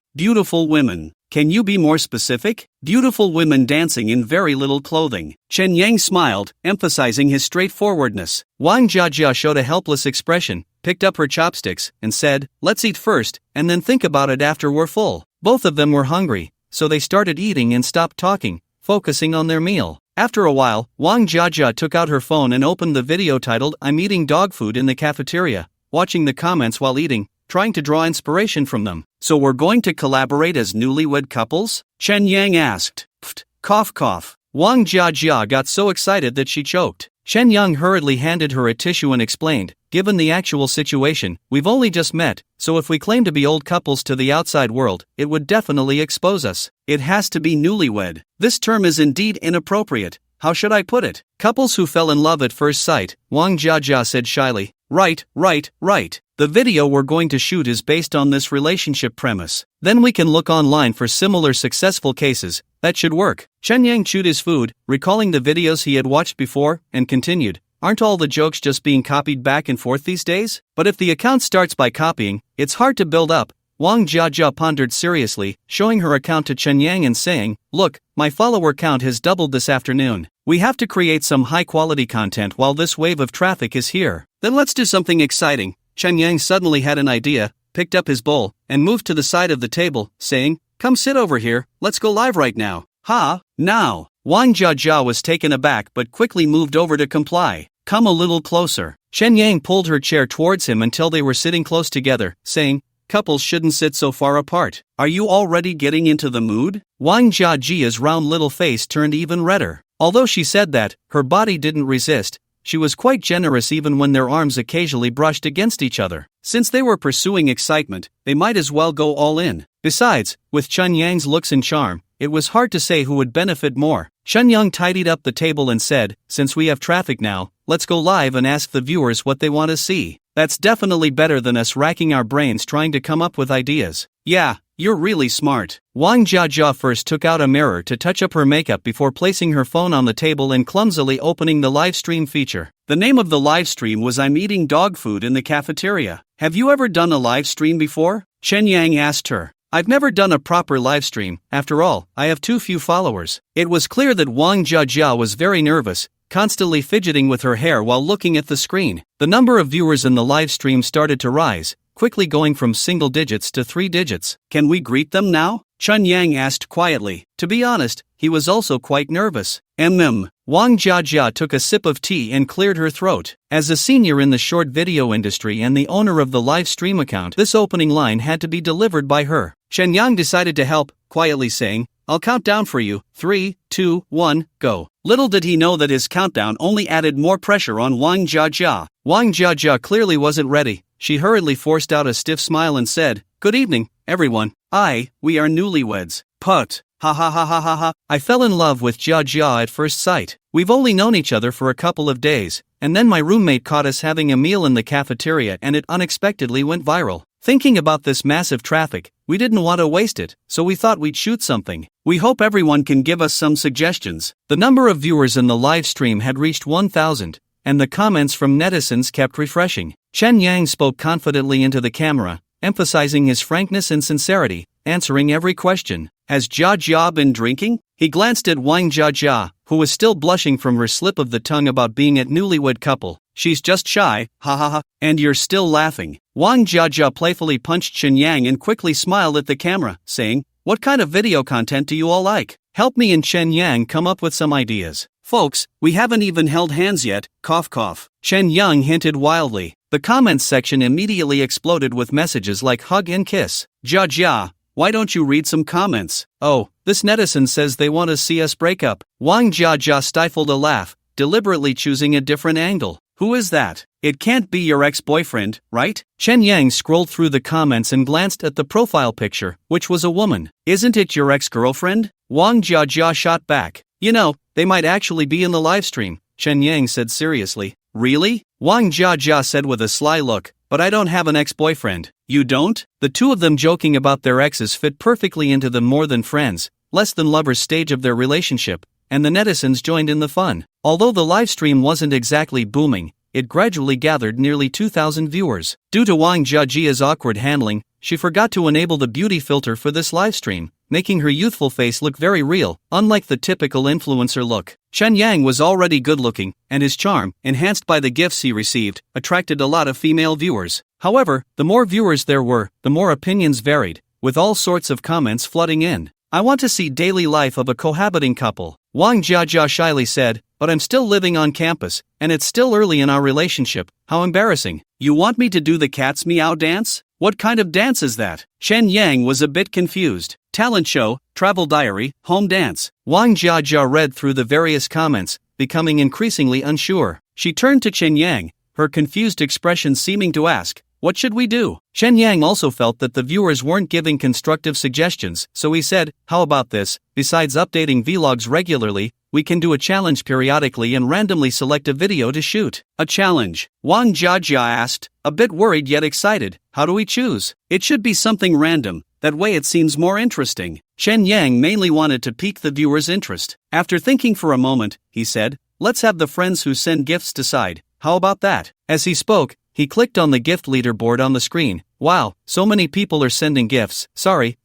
Beautiful women. Can you be more specific? Beautiful women dancing in very little clothing. Chen Yang smiled, emphasizing his straightforwardness. Wang Jie showed a helpless expression, picked up her chopsticks, and said, let's eat first, and then think about it after we're full. Both of them were hungry, so they started eating and stopped talking, focusing on their meal. After a while, Wang Jie took out her phone and opened the video titled I'm eating dog food in the cafeteria, watching the comments while eating, trying to draw inspiration from them. So we're going to collaborate as newlywed couples? Chen Yang asked. Pfft, cough cough. Wang Jie got so excited that she choked. Chen Yang hurriedly handed her a tissue and explained, given the actual situation, we've only just met, so if we claim to be old couples to the outside world, it would definitely expose us. It has to be newlywed. This term is indeed inappropriate. How should I put it? Couples who fell in love at first sight, Wang Jie said shyly. Right. The video we're going to shoot is based on this relationship premise. Then we can look online for similar successful cases. That should work. Chen Yang chewed his food, recalling the videos he had watched before, and continued. Aren't all the jokes just being copied back and forth these days? But if the account starts by copying, it's hard to build up. Wang Jiajia pondered seriously, showing her account to Chen Yang and saying, "Look, my follower count has doubled this afternoon. We have to create some high-quality content while this wave of traffic is here. Then let's do something exciting." Chen Yang suddenly had an idea, picked up his bowl, and moved to the side of the table, saying, "Come sit over here, let's go live right now." Now. Wang Jiajia was taken aback but quickly moved over to comply. "Come a little closer." Chen Yang pulled her chair towards him until they were sitting close together, saying, "Couples shouldn't sit so far apart. Are you already getting into the mood?" Wang Jiajia's round little face turned even redder. Although she said that, her body didn't resist. She was quite generous even when their arms occasionally brushed against each other. Since they were pursuing excitement, they might as well go all in. Besides, with Chen Yang's looks and charm, it was hard to say who would benefit more. Chen Yang tidied up the table and said, "Since we have traffic now, let's go live and ask the viewers what they want to see. That's definitely better than us racking our brains trying to come up with ideas." "Yeah, you're really smart." Wang Jiajia first took out a mirror to touch up her makeup before placing her phone on the table and clumsily opening the live stream feature. The name of the live stream was "I'm eating dog food in the cafeteria." "Have you ever done a live stream before?" Chen Yang asked her. "I've never done a proper live stream. After all, I have too few followers." It was clear that Wang Jiajia was very nervous, constantly fidgeting with her hair while looking at the screen. The number of viewers in the live stream started to rise, quickly going from single digits to 3 digits. "Can we greet them now?" Chen Yang asked quietly. To be honest, he was also quite nervous. Wang Jiajia took a sip of tea and cleared her throat. As a senior in the short video industry and the owner of the live stream account, this opening line had to be delivered by her. Chen Yang decided to help, quietly saying, "I'll count down for you. 3, 2, 1, go." Little did he know that his countdown only added more pressure on Wang Jiajia. Wang Jiajia clearly wasn't ready. She hurriedly forced out a stiff smile and said, "Good evening, everyone. We are newlyweds." Put. Ha ha ha ha ha ha. I fell in love with Jiajia at first sight. We've only known each other for a couple of days, and then my roommate caught us having a meal in the cafeteria and it unexpectedly went viral. Thinking about this massive traffic, we didn't want to waste it, so we thought we'd shoot something. We hope everyone can give us some suggestions. The number of viewers in the live stream had reached 1,000, and the comments from netizens kept refreshing. Chen Yang spoke confidently into the camera, emphasizing his frankness and sincerity, answering every question. "Has Jiajia been drinking?" He glanced at Wang Jiajia, who was still blushing from her slip of the tongue about being a newlywed couple. "She's just shy, ha ha ha, and you're still laughing." Wang Jiajia playfully punched Chen Yang and quickly smiled at the camera, saying, "What kind of video content do you all like? Help me and Chen Yang come up with some ideas." "Folks, we haven't even held hands yet, cough cough." Chen Yang hinted wildly. The comments section immediately exploded with messages like hug and kiss. "Jiajia, why don't you read some comments?" "Oh, this netizen says they want to see us break up." Wang Jiajia stifled a laugh, deliberately choosing a different angle. "Who is that? It can't be your ex-boyfriend, right?" Chen Yang scrolled through the comments and glanced at the profile picture, which was a woman. "Isn't it your ex-girlfriend?" Wang Jiajia shot back. "You know, they might actually be in the livestream," Chen Yang said seriously. "Really?" Wang Jiajia said with a sly look, "But I don't have an ex-boyfriend." "You don't?" The two of them joking about their exes fit perfectly into the more than friends, less than lovers stage of their relationship, and the netizens joined in the fun. Although the livestream wasn't exactly booming, it gradually gathered nearly 2,000 viewers. Due to Wang Jiajia's awkward handling, she forgot to enable the beauty filter for this livestream, making her youthful face look very real, unlike the typical influencer look. Chen Yang was already good-looking, and his charm, enhanced by the gifts he received, attracted a lot of female viewers. However, the more viewers there were, the more opinions varied, with all sorts of comments flooding in. "I want to see daily life of a cohabiting couple," Wang Jiajia shyly said, "but I'm still living on campus, and it's still early in our relationship. How embarrassing." "You want me to do the cat's meow dance? What kind of dance is that?" Chen Yang was a bit confused. "Talent show, travel diary, home dance." Wang Jiajia read through the various comments, becoming increasingly unsure. She turned to Chen Yang, her confused expression seeming to ask, "What should we do?" Chen Yang also felt that the viewers weren't giving constructive suggestions, so he said, "How about this? Besides updating vlogs regularly, we can do a challenge periodically and randomly select a video to shoot." "A challenge?" Wang Jiajia asked, a bit worried yet excited. "How do we choose?" "It should be something random, that way it seems more interesting." Chen Yang mainly wanted to pique the viewers' interest. After thinking for a moment, he said, "Let's have the friends who send gifts decide. How about that?" As he spoke, He clicked on the gift leaderboard on the screen. Wow, so many people are sending gifts. Sorry,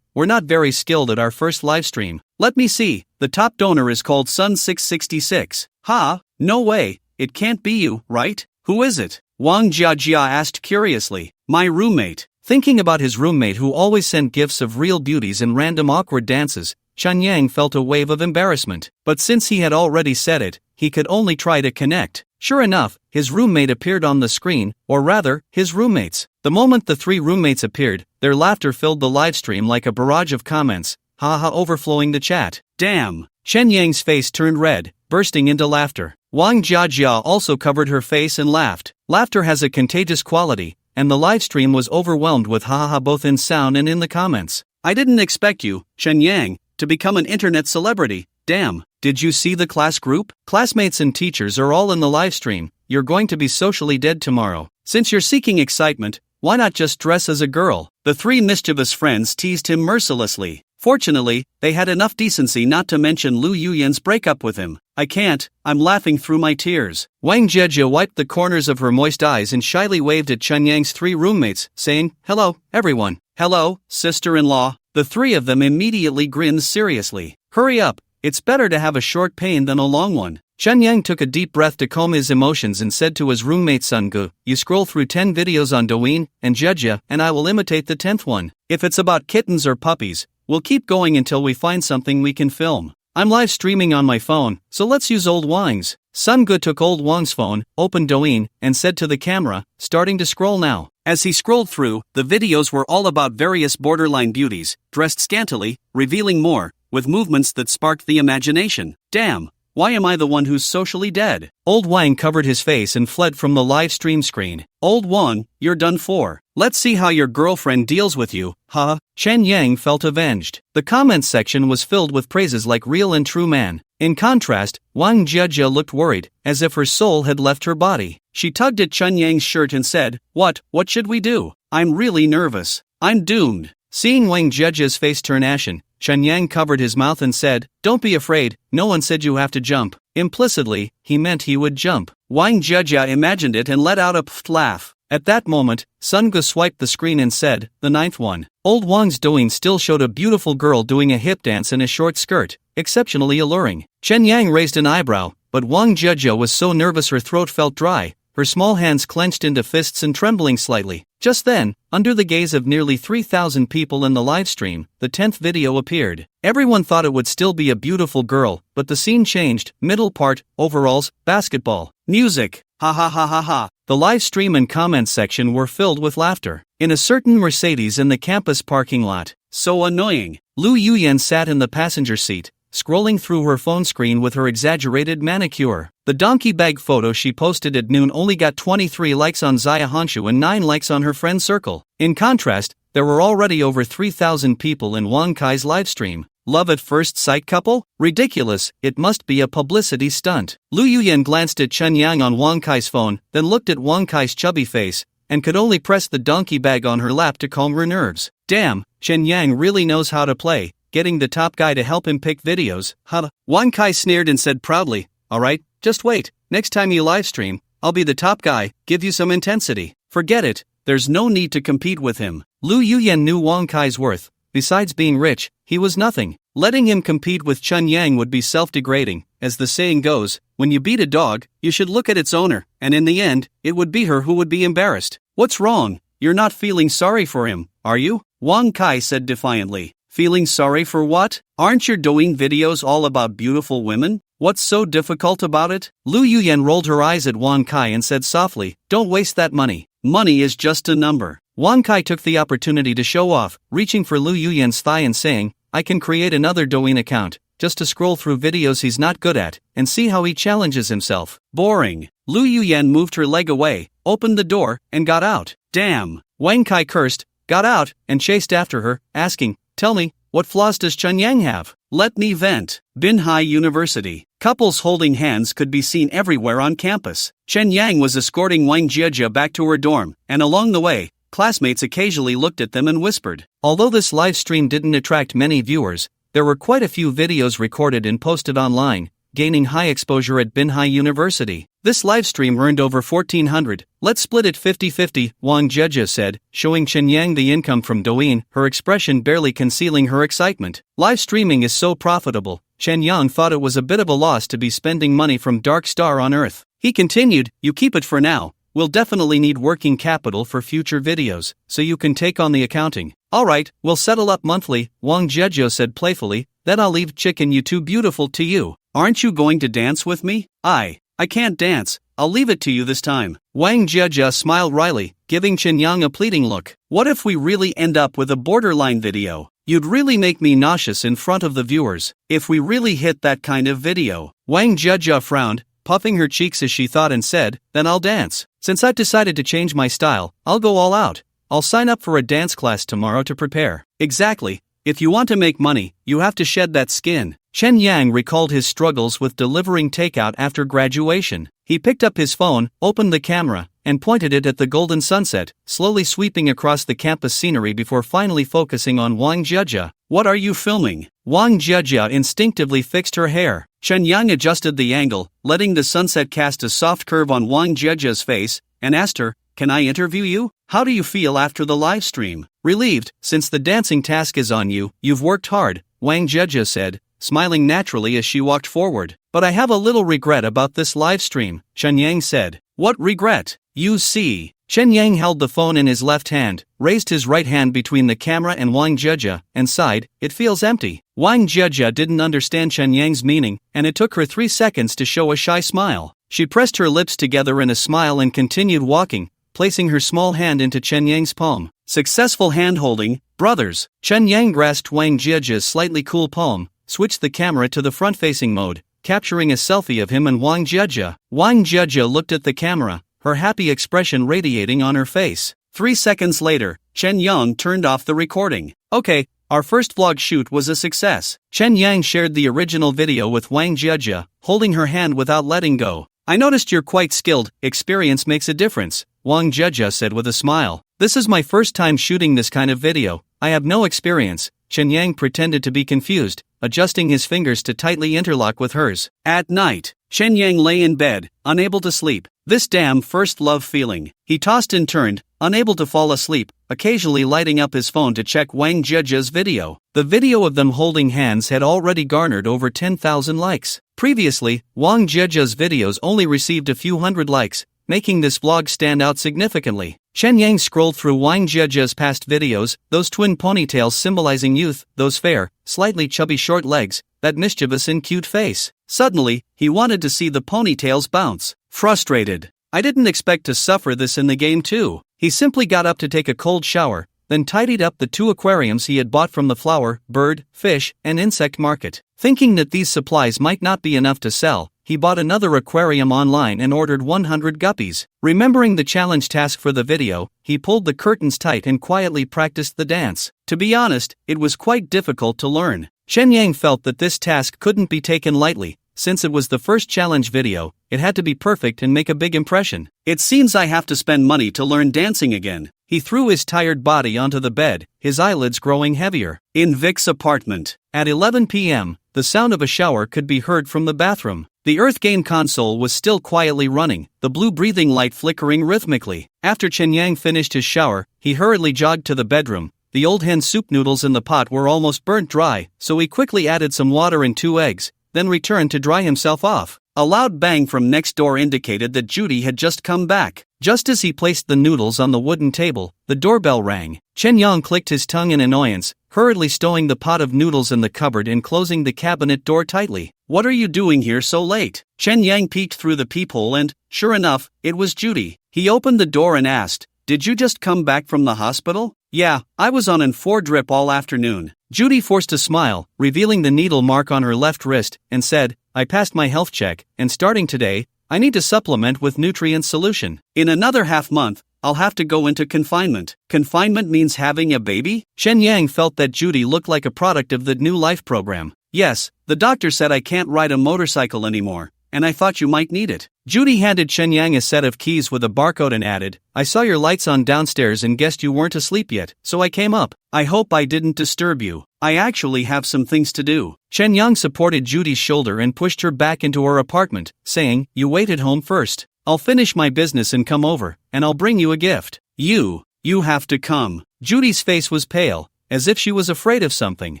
we're not very skilled at our first livestream. Let me see, the top donor is called Sun666. Ha, no way, it can't be you, right? Who is it? Wang Jiajia asked curiously. My roommate. Thinking about his roommate who always sent gifts of real beauties and random awkward dances, Chen Yang felt a wave of embarrassment. But since he had already said it, he could only try to connect. Sure enough, his roommate appeared on the screen, or rather, his roommates. The moment the three roommates appeared, their laughter filled the livestream like a barrage of comments, haha overflowing the chat. Damn! Chen Yang's face turned red, bursting into laughter. Wang Jiajia also covered her face and laughed. Laughter has a contagious quality, and the livestream was overwhelmed with haha both in sound and in the comments. I didn't expect you, Chen Yang, to become an internet celebrity. Damn, did you see the class group? Classmates and teachers are all in the livestream. You're going to be socially dead tomorrow. Since you're seeking excitement, why not just dress as a girl? The three mischievous friends teased him mercilessly. Fortunately, they had enough decency not to mention Lu Yuyan's breakup with him. I can't, I'm laughing through my tears. Wang Jiajia wiped the corners of her moist eyes and shyly waved at Chen Yang's three roommates, saying, hello, everyone. Hello, sister-in-law. The three of them immediately grinned seriously. Hurry up, it's better to have a short pain than a long one. Chen Yang took a deep breath to calm his emotions and said to his roommate Sungu, you scroll through 10 videos on Douyin and Jiajia and I will imitate the 10th one. If it's about kittens or puppies, we'll keep going until we find something we can film. I'm live streaming on my phone, so let's use old Wang's. Sungu took old Wang's phone, opened Douyin, and said to the camera, starting to scroll now. As he scrolled through, the videos were all about various borderline beauties, dressed scantily, revealing more, with movements that sparked the imagination. Damn, why am I the one who's socially dead? Old Wang covered his face and fled from the live stream screen. Old Wang, you're done for. Let's see how your girlfriend deals with you, huh? Chen Yang felt avenged. The comments section was filled with praises like real and true man. In contrast, Wang Jiajia looked worried, as if her soul had left her body. She tugged at Chen Yang's shirt and said, what should we do? I'm really nervous. I'm doomed. Seeing Wang Jiajia's face turn ashen, Chen Yang covered his mouth and said, don't be afraid, no one said you have to jump. Implicitly, he meant he would jump. Wang Jiajia imagined it and let out a pfft laugh. At that moment, Sungu swiped the screen and said, the 9th one. Old Wang's Douyin still showed a beautiful girl doing a hip dance in a short skirt, exceptionally alluring. Chen Yang raised an eyebrow, but Wang Jiajia was so nervous her throat felt dry, her small hands clenched into fists and trembling slightly. Just then, under the gaze of nearly 3,000 people in the livestream, the 10th video appeared. Everyone thought it would still be a beautiful girl, but the scene changed. Middle part, overalls, basketball, music, ha ha ha ha ha. The livestream and comments section were filled with laughter. In a certain Mercedes in the campus parking lot. So annoying. Lu Yuyan sat in the passenger seat, scrolling through her phone screen with her exaggerated manicure. The donkey bag photo she posted at noon only got 23 likes on Zaya Honshu and 9 likes on her friend circle. In contrast, there were already over 3,000 people in Wang Kai's livestream. Love at first sight couple? Ridiculous, it must be a publicity stunt. Lu Yuyan glanced at Chen Yang on Wang Kai's phone, then looked at Wang Kai's chubby face, and could only press the donkey bag on her lap to calm her nerves. Damn, Chen Yang really knows how to play, getting the top guy to help him pick videos, huh? Wang Kai sneered and said proudly, alright, just wait, next time you livestream, I'll be the top guy, give you some intensity. Forget it, there's no need to compete with him. Lu Yuyan knew Wang Kai's worth. Besides being rich, he was nothing. Letting him compete with Chen Yang would be self-degrading. As the saying goes, when you beat a dog, you should look at its owner, and in the end, it would be her who would be embarrassed. What's wrong? You're not feeling sorry for him, are you? Wang Kai said defiantly. Feeling sorry for what? Aren't your Douyin videos all about beautiful women? What's so difficult about it? Lu Yuyan rolled her eyes at Wang Kai and said softly, don't waste that money. Money is just a number. Wang Kai took the opportunity to show off, reaching for Lu Yuyan's thigh and saying, I can create another Douyin account, just to scroll through videos he's not good at, and see how he challenges himself. Boring. Lu Yuyan moved her leg away, opened the door, and got out. Damn. Wang Kai cursed, got out, and chased after her, asking, tell me, what flaws does Chen Yang have? Let me vent. Binhai University. Couples holding hands could be seen everywhere on campus. Chen Yang was escorting Wang Jiajia back to her dorm, and along the way, classmates occasionally looked at them and whispered. Although this live stream didn't attract many viewers, there were quite a few videos recorded and posted online, gaining high exposure at Binhai University. This livestream earned over 1,400. Let's split it 50-50, Wang Jieja said, showing Chen-Yang the income from Douyin, her expression barely concealing her excitement. Live streaming is so profitable. Chen-Yang thought it was a bit of a loss to be spending money from Dark Star on Earth. He continued, you keep it for now. We'll definitely need working capital for future videos, so you can take on the accounting. Alright, we'll settle up monthly, Wang Jieja said playfully, then I'll leave Chicken You Too Beautiful to you. Aren't you going to dance with me? I can't dance, I'll leave it to you this time. Wang Jieja smiled wryly, giving Chen-Yang a pleading look. What if we really end up with a borderline video? You'd really make me nauseous in front of the viewers, if we really hit that kind of video. Wang Jieja frowned, puffing her cheeks as she thought and said, then I'll dance. Since I've decided to change my style, I'll go all out. I'll sign up for a dance class tomorrow to prepare. Exactly. If you want to make money, you have to shed that skin. Chen-Yang recalled his struggles with delivering takeout after graduation. He picked up his phone, opened the camera, and pointed it at the golden sunset, slowly sweeping across the campus scenery before finally focusing on Wang Jieja. What are you filming? Wang Jieja instinctively fixed her hair. Chen-Yang adjusted the angle, letting the sunset cast a soft curve on Wang Jieja's face, and asked her, can I interview you? How do you feel after the live stream? Relieved, since the dancing task is on you, you've worked hard, Wang Jieja said, smiling naturally as she walked forward. But I have a little regret about this live stream, Chen-Yang said. What regret? You see. Chen-Yang held the phone in his left hand, raised his right hand between the camera and Wang Jieja, and sighed, it feels empty. Wang Jieja didn't understand Chen-Yang's meaning, and it took her 3 seconds to show a shy smile. She pressed her lips together in a smile and continued walking, placing her small hand into Chen-Yang's palm. Successful hand-holding, brothers. Chen-Yang grasped Wang Jieja's slightly cool palm, switched the camera to the front-facing mode, capturing a selfie of him and Wang Jieja. Wang Jieja looked at the camera, her happy expression radiating on her face. 3 seconds later, Chen-Yang turned off the recording. Okay, our first vlog shoot was a success. Chen-Yang shared the original video with Wang Jieja, holding her hand without letting go. I noticed you're quite skilled, experience makes a difference, Wang Jieja said with a smile. This is my first time shooting this kind of video, I have no experience. Chen-Yang pretended to be confused, adjusting his fingers to tightly interlock with hers. At night, Chen-Yang lay in bed, unable to sleep. This damn first love feeling. He tossed and turned, unable to fall asleep, occasionally lighting up his phone to check Wang Jieja's video. The video of them holding hands had already garnered over 10,000 likes. Previously, Wang Jieja's videos only received a few hundred likes, making this vlog stand out significantly. Chen-Yang scrolled through Wang Jieja's past videos, those twin ponytails symbolizing youth, those fair, slightly chubby short legs, that mischievous and cute face. Suddenly, he wanted to see the ponytails bounce. Frustrated. I didn't expect to suffer this in the game too. He simply got up to take a cold shower, then tidied up the 2 aquariums he had bought from the flower, bird, fish, and insect market. Thinking that these supplies might not be enough to sell, he bought another aquarium online and ordered 100 guppies. Remembering the challenge task for the video, he pulled the curtains tight and quietly practiced the dance. To be honest, it was quite difficult to learn. Chen-Yang felt that this task couldn't be taken lightly. Since it was the first challenge video, it had to be perfect and make a big impression. It seems I have to spend money to learn dancing again. He threw his tired body onto the bed, his eyelids growing heavier. In Vic's apartment. At 11 p.m., the sound of a shower could be heard from the bathroom. The Earth game console was still quietly running, the blue breathing light flickering rhythmically. After Chen-Yang finished his shower, he hurriedly jogged to the bedroom. The old hen soup noodles in the pot were almost burnt dry, so he quickly added some water and 2 eggs, then returned to dry himself off. A loud bang from next door indicated that Judy had just come back. Just as he placed the noodles on the wooden table, the doorbell rang. Chen-Yang clicked his tongue in annoyance, hurriedly stowing the pot of noodles in the cupboard and closing the cabinet door tightly. What are you doing here so late? Chen-Yang peeked through the peephole and, sure enough, it was Judy. He opened the door and asked, did you just come back from the hospital? Yeah, I was on an 4 drip all afternoon. Judy forced a smile, revealing the needle mark on her left wrist, and said, I passed my health check, and starting today, I need to supplement with nutrient solution. In another half month, I'll have to go into confinement. Confinement means having a baby? Chen-Yang felt that Judy looked like a product of the New Life program. Yes, the doctor said I can't ride a motorcycle anymore, and I thought you might need it. Judy handed Chen Yang a set of keys with a barcode and added, I saw your lights on downstairs and guessed you weren't asleep yet, so I came up. I hope I didn't disturb you. I actually have some things to do. Chen Yang supported Judy's shoulder and pushed her back into her apartment, saying, you wait at home first. I'll finish my business and come over, and I'll bring you a gift. You have to come. Judy's face was pale, as if she was afraid of something.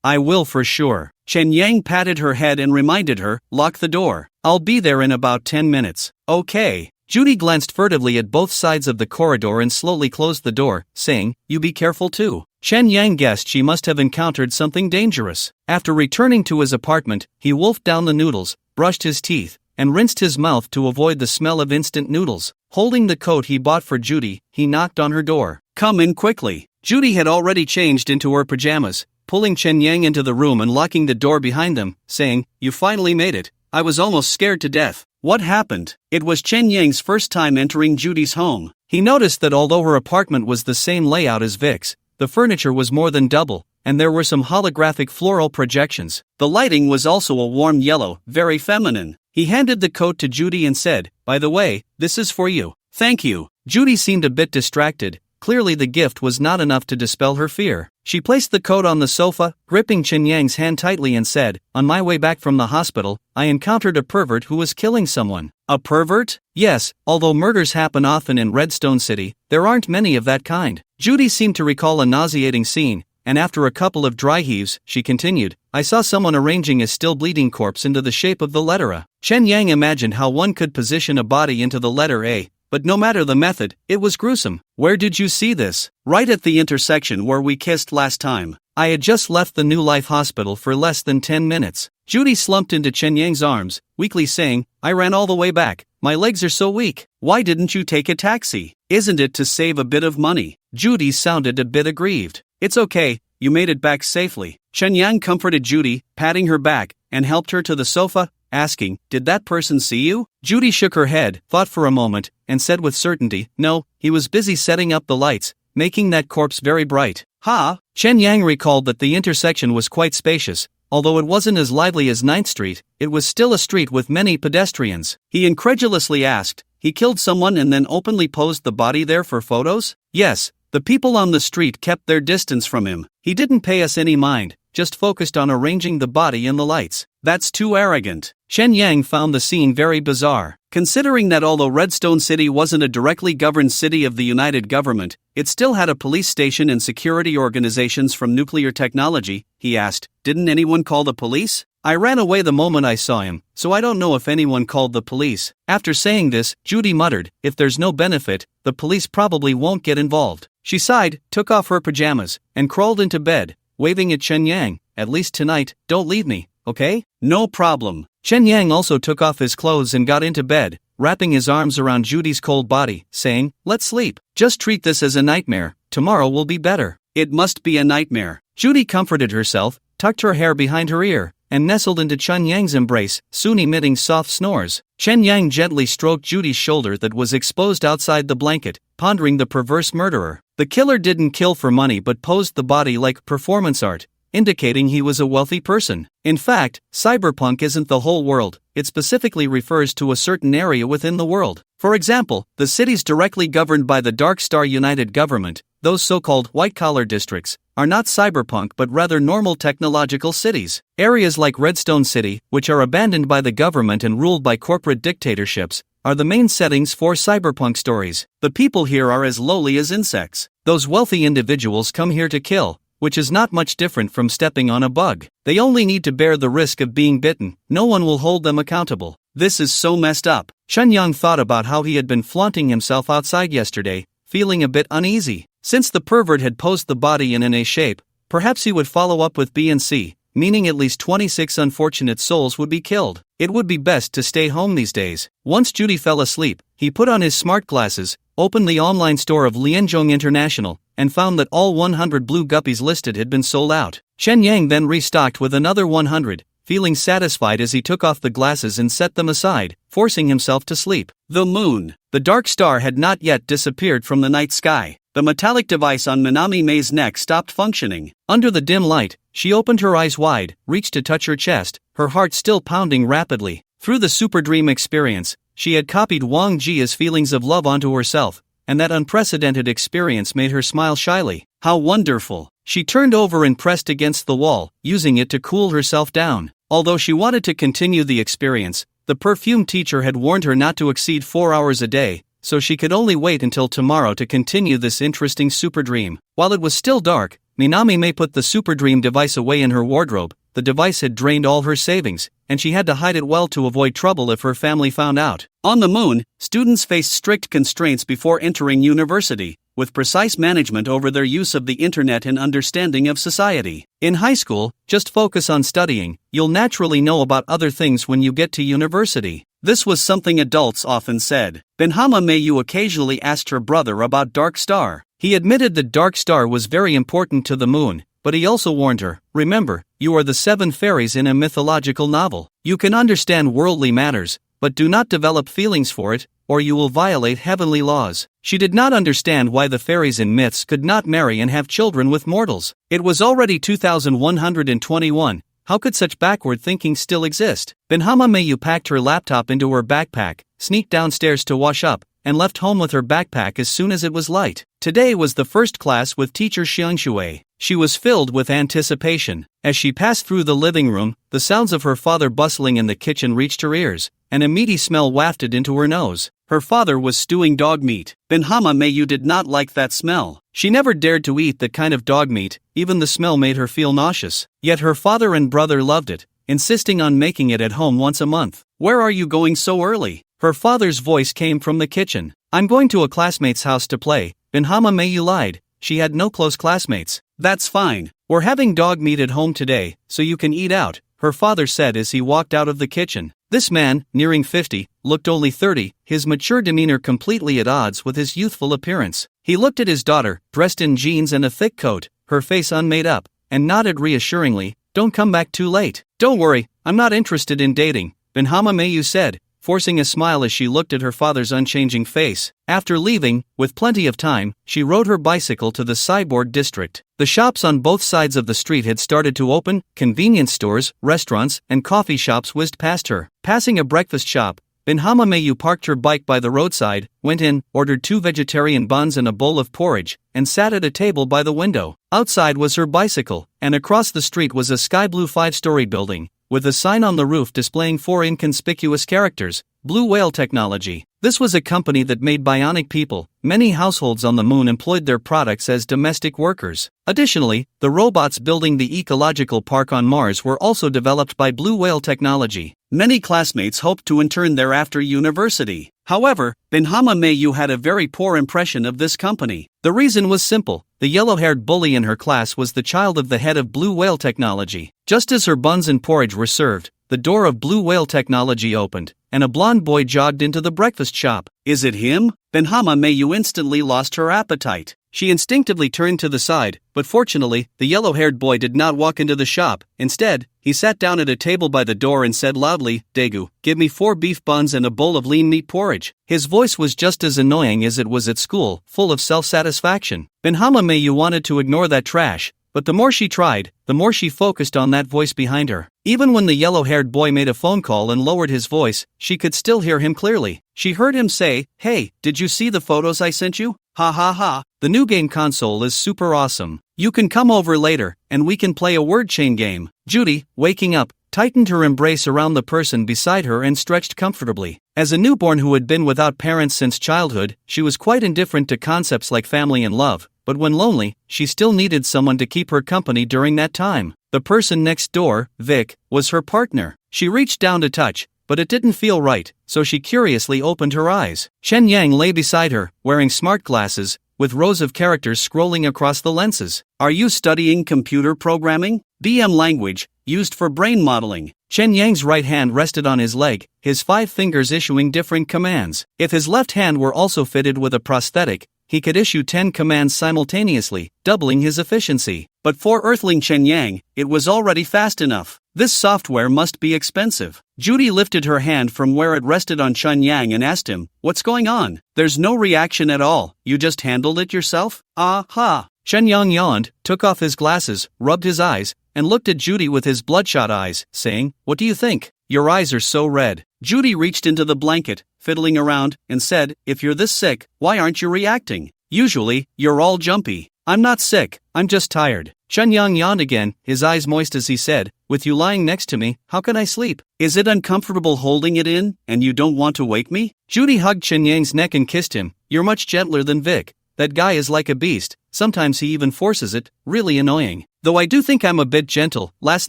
I will for sure. Chen Yang patted her head and reminded her, lock the door. I'll be there in about 10 minutes. Okay. Judy glanced furtively at both sides of the corridor and slowly closed the door, saying, you be careful too. Chen Yang guessed she must have encountered something dangerous. After returning to his apartment, he wolfed down the noodles, brushed his teeth, and rinsed his mouth to avoid the smell of instant noodles. Holding the coat he bought for Judy, he knocked on her door. Come in quickly. Judy had already changed into her pajamas, pulling Chen Yang into the room and locking the door behind them, saying, you finally made it. I was almost scared to death. What happened? It was Chen Yang's first time entering Judy's home. He noticed that although her apartment was the same layout as Vic's, the furniture was more than double, and there were some holographic floral projections. The lighting was also a warm yellow, very feminine. He handed the coat to Judy and said, by the way, this is for you. Thank you. Judy seemed a bit distracted. Clearly the gift was not enough to dispel her fear. She placed the coat on the sofa, gripping Chen Yang's hand tightly and said, on my way back from the hospital, I encountered a pervert who was killing someone. A pervert? Yes, although murders happen often in Redstone City, there aren't many of that kind. Judy seemed to recall a nauseating scene, and after a couple of dry heaves, she continued, I saw someone arranging a still bleeding corpse into the shape of the letter A. Chen Yang imagined how one could position a body into the letter A, but no matter the method, it was gruesome. Where did you see this? Right at the intersection where we kissed last time. I had just left the New Life Hospital for less than 10 minutes. Judy slumped into Chen Yang's arms, weakly saying, I ran all the way back. My legs are so weak. Why didn't you take a taxi? Isn't it to save a bit of money? Judy sounded a bit aggrieved. It's okay, you made it back safely. Chen Yang comforted Judy, patting her back, and helped her to the sofa, asking, did that person see you? Judy shook her head, thought for a moment, and said with certainty, no, he was busy setting up the lights, making that corpse very bright. Ha! Chen Yang recalled that the intersection was quite spacious. Although it wasn't as lively as 9th Street, it was still a street with many pedestrians. He incredulously asked, he killed someone and then openly posed the body there for photos? Yes, the people on the street kept their distance from him. He didn't pay us any mind, just focused on arranging the body and the lights. That's too arrogant. Chen Yang found the scene very bizarre. Considering that although Redstone City wasn't a directly governed city of the United Government, it still had a police station and security organizations from nuclear technology, he asked, didn't anyone call the police? I ran away the moment I saw him, so I don't know if anyone called the police. After saying this, Judy muttered, if there's no benefit, the police probably won't get involved. She sighed, took off her pajamas, and crawled into bed, waving at Chen Yang, at least tonight, don't leave me, okay? No problem. Chen Yang also took off his clothes and got into bed, wrapping his arms around Judy's cold body, saying, let's sleep. Just treat this as a nightmare, tomorrow will be better. It must be a nightmare. Judy comforted herself, tucked her hair behind her ear, and nestled into Chen Yang's embrace, soon emitting soft snores. Chen Yang gently stroked Judy's shoulder that was exposed outside the blanket, pondering the perverse murderer. The killer didn't kill for money but posed the body like performance art, indicating he was a wealthy person. In fact, cyberpunk isn't the whole world, it specifically refers to a certain area within the world. For example, the cities directly governed by the Dark Star United Government, those so-called white-collar districts, are not cyberpunk but rather normal technological cities. Areas like Redstone City, which are abandoned by the government and ruled by corporate dictatorships, are the main settings for cyberpunk stories. The people here are as lowly as insects. Those wealthy individuals come here to kill, which is not much different from stepping on a bug. They only need to bear the risk of being bitten. No one will hold them accountable. This is so messed up. Chen Yang thought about how he had been flaunting himself outside yesterday, feeling a bit uneasy. Since the pervert had posed the body in an A shape, perhaps he would follow up with B and C, meaning at least 26 unfortunate souls would be killed. It would be best to stay home these days. Once Judy fell asleep, he put on his smart glasses, opened the online store of Lianzhong International, and found that all 100 blue guppies listed had been sold out. Chen Yang then restocked with another 100, feeling satisfied as he took off the glasses and set them aside, forcing himself to sleep. The moon. The dark star had not yet disappeared from the night sky. The metallic device on Minami Mei's neck stopped functioning. Under the dim light, she opened her eyes wide, reached to touch her chest, her heart still pounding rapidly. Through the super dream experience, She had copied Wang Jia's feelings of love onto herself, and that unprecedented experience made her smile shyly. How wonderful! She turned over and pressed against the wall, using it to cool herself down. Although she wanted to continue the experience, the perfume teacher had warned her not to exceed 4 hours a day, so she could only wait until tomorrow to continue this interesting super dream. While it was still dark, Minami May put the super dream device away in her wardrobe. The device had drained all her savings, and she had to hide it well to avoid trouble if her family found out. On the moon, students faced strict constraints before entering university, with precise management over their use of the internet and understanding of society. In high school, just focus on studying. You'll naturally know about other things when you get to university. This was something adults often said. Benhama Mayu occasionally asked her brother about Dark Star. He admitted that Dark Star was very important to the moon, but he also warned her, remember, you are the 7 fairies in a mythological novel. You can understand worldly matters, but do not develop feelings for it, or you will violate heavenly laws. She did not understand why the fairies in myths could not marry and have children with mortals. It was already 2121. How could such backward thinking still exist? Benhama Mayu packed her laptop into her backpack, sneaked downstairs to wash up, and left home with her backpack as soon as it was light. Today was the first class with teacher Xiangshui. She was filled with anticipation. As she passed through the living room, the sounds of her father bustling in the kitchen reached her ears, and a meaty smell wafted into her nose. Her father was stewing dog meat. Benhama Mayu did not like that smell. She never dared to eat that kind of dog meat, even the smell made her feel nauseous. Yet her father and brother loved it, insisting on making it at home once a month. Where are you going so early? Her father's voice came from the kitchen. I'm going to a classmate's house to play. Benhama Mayu lied. She had no close classmates. That's fine. We're having dog meat at home today, so you can eat out, her father said as he walked out of the kitchen. This man, nearing 50, looked only 30, his mature demeanor completely at odds with his youthful appearance. He looked at his daughter, dressed in jeans and a thick coat, her face unmade up, and nodded reassuringly, don't come back too late. Don't worry, I'm not interested in dating, Benhama Mayu said, forcing a smile as she looked at her father's unchanging face. After leaving, with plenty of time, she rode her bicycle to the Cyborg district. The shops on both sides of the street had started to open, convenience stores, restaurants, and coffee shops whizzed past her. Passing a breakfast shop, Benhama Mayu parked her bike by the roadside, went in, ordered 2 vegetarian buns and a bowl of porridge, and sat at a table by the window. Outside was her bicycle, and across the street was a sky-blue 5-story building, with a sign on the roof displaying 4 inconspicuous characters, Blue Whale Technology. This was a company that made bionic people. Many households on the moon employed their products as domestic workers. Additionally, the robots building the ecological park on Mars were also developed by Blue Whale Technology. Many classmates hoped to intern there after university. However, Benhama Mayu had a very poor impression of this company. The reason was simple. The yellow-haired bully in her class was the child of the head of Blue Whale Technology. Just as her buns and porridge were served, the door of Blue Whale Technology opened, and a blonde boy jogged into the breakfast shop. Is it him? Benhama Mayu instantly lost her appetite. She instinctively turned to the side, but fortunately, the yellow-haired boy did not walk into the shop. Instead, he sat down at a table by the door and said loudly, Daegu, give me 4 beef buns and a bowl of lean meat porridge. His voice was just as annoying as it was at school, full of self-satisfaction. Benhama Mayu wanted to ignore that trash, but the more she tried, the more she focused on that voice behind her. Even when the yellow-haired boy made a phone call and lowered his voice, she could still hear him clearly. She heard him say, hey, did you see the photos I sent you? Ha ha ha, the new game console is super awesome. You can come over later, and we can play a word chain game. Judy, waking up, tightened her embrace around the person beside her and stretched comfortably. As a newborn who had been without parents since childhood, she was quite indifferent to concepts like family and love, but when lonely, she still needed someone to keep her company during that time. The person next door, Vic, was her partner. She reached down to touch, but it didn't feel right, so she curiously opened her eyes. Chen Yang lay beside her, wearing smart glasses, with rows of characters scrolling across the lenses. Are you studying computer programming? BM language, used for brain modeling. Chen Yang's right hand rested on his leg, his 5 fingers issuing different commands. If his left hand were also fitted with a prosthetic, he could issue 10 commands simultaneously, doubling his efficiency. But for Earthling Chen Yang, it was already fast enough. This software must be expensive. Judy lifted her hand from where it rested on Chen Yang and asked him, what's going on? There's no reaction at all, you just handled it yourself? Ah ha. Chen Yang yawned, took off his glasses, rubbed his eyes, and looked at Judy with his bloodshot eyes, saying, what do you think? Your eyes are so red. Judy reached into the blanket, fiddling around, and said, "If you're this sick, why aren't you reacting? Usually, you're all jumpy." "I'm not sick, I'm just tired." Chen Yang yawned again, his eyes moist as he said, "With you lying next to me, how can I sleep? Is it uncomfortable holding it in, and you don't want to wake me?" Judy hugged Chen Yang's neck and kissed him. "You're much gentler than Vic. That guy is like a beast, sometimes he even forces it, really annoying. Though I do think I'm a bit gentle, last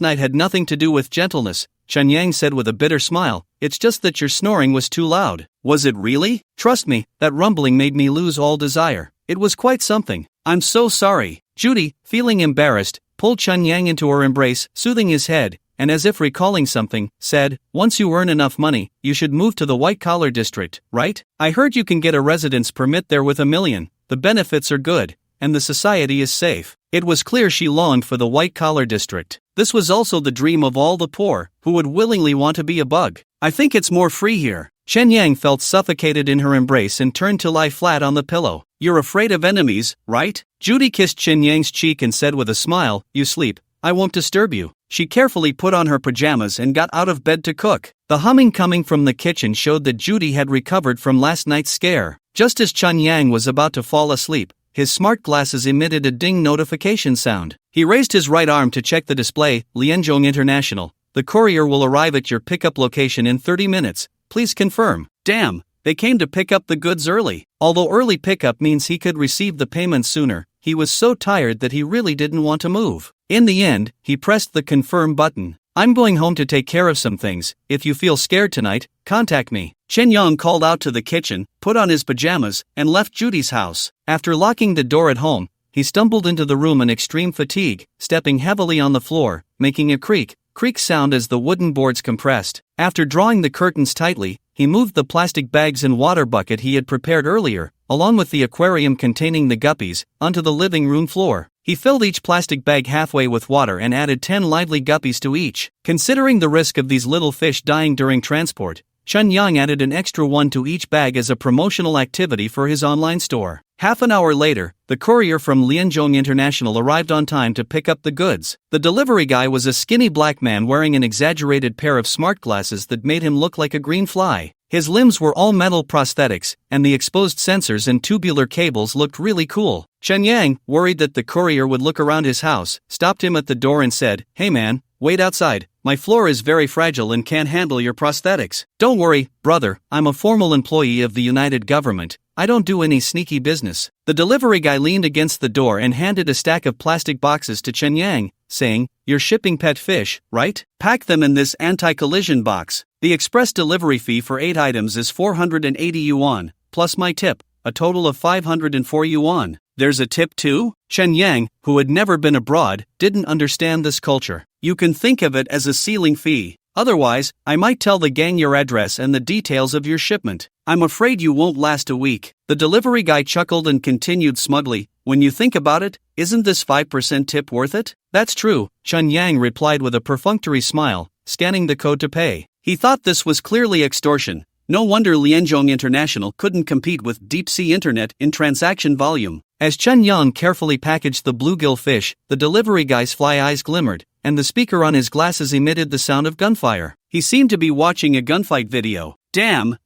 night had nothing to do with gentleness," Chen Yang said with a bitter smile, "it's just that your snoring was too loud." "Was it really? Trust me, that rumbling made me lose all desire. It was quite something. I'm so sorry." Judy, feeling embarrassed, pulled Chen Yang into her embrace, soothing his head, and as if recalling something, said, "Once you earn enough money, you should move to the white-collar district, right? I heard you can get a residence permit there with $1 million. The benefits are good, and the society is safe." It was clear she longed for the white-collar district. This was also the dream of all the poor, who would willingly want to be a bug. "I think it's more free here." Chen Yang felt suffocated in her embrace and turned to lie flat on the pillow. "You're afraid of enemies, right?" Judy kissed Chen Yang's cheek and said with a smile, "You sleep, I won't disturb you." She carefully put on her pajamas and got out of bed to cook. The humming coming from the kitchen showed that Judy had recovered from last night's scare. Just as Chen Yang was about to fall asleep, his smart glasses emitted a ding notification sound. He raised his right arm to check the display. "Lianzhong International. The courier will arrive at your pickup location in 30 minutes. Please confirm." Damn, they came to pick up the goods early. Although early pickup means he could receive the payment sooner, he was so tired that he really didn't want to move. In the end, he pressed the confirm button. "I'm going home to take care of some things. If you feel scared tonight, contact me." Chen Yang called out to the kitchen, put on his pajamas, and left Judy's house. After locking the door at home, he stumbled into the room in extreme fatigue, stepping heavily on the floor, making a creak sound as the wooden boards compressed. After drawing the curtains tightly, he moved the plastic bags and water bucket he had prepared earlier, along with the aquarium containing the guppies, onto the living room floor. He filled each plastic bag halfway with water and added 10 lively guppies to each. Considering the risk of these little fish dying during transport, Chen Yang added an extra one to each bag as a promotional activity for his online store. Half an hour later, the courier from Lianzhong International arrived on time to pick up the goods. The delivery guy was a skinny black man wearing an exaggerated pair of smart glasses that made him look like a green fly. His limbs were all metal prosthetics, and the exposed sensors and tubular cables looked really cool. Chen Yang, worried that the courier would look around his house, stopped him at the door and said, "Hey man, wait outside. My floor is very fragile and can't handle your prosthetics." "Don't worry, brother, I'm a formal employee of the United Government. I don't do any sneaky business." The delivery guy leaned against the door and handed a stack of plastic boxes to Chen Yang, saying, "You're shipping pet fish, right? Pack them in this anti-collision box. The express delivery fee for 8 items is 480 yuan, plus my tip, a total of 504 yuan. "There's a tip too?" Chen Yang, who had never been abroad, didn't understand this culture. "You can think of it as a ceiling fee. Otherwise, I might tell the gang your address and the details of your shipment. I'm afraid you won't last a week." The delivery guy chuckled and continued smugly, "When you think about it, isn't this 5% tip worth it?" "That's true," Chen Yang replied with a perfunctory smile, scanning the code to pay. He thought this was clearly extortion. No wonder Lianzhong International couldn't compete with deep-sea internet in transaction volume. As Chen Yang carefully packaged the bluegill fish, the delivery guy's fly eyes glimmered, and the speaker on his glasses emitted the sound of gunfire. He seemed to be watching a gunfight video. Damn.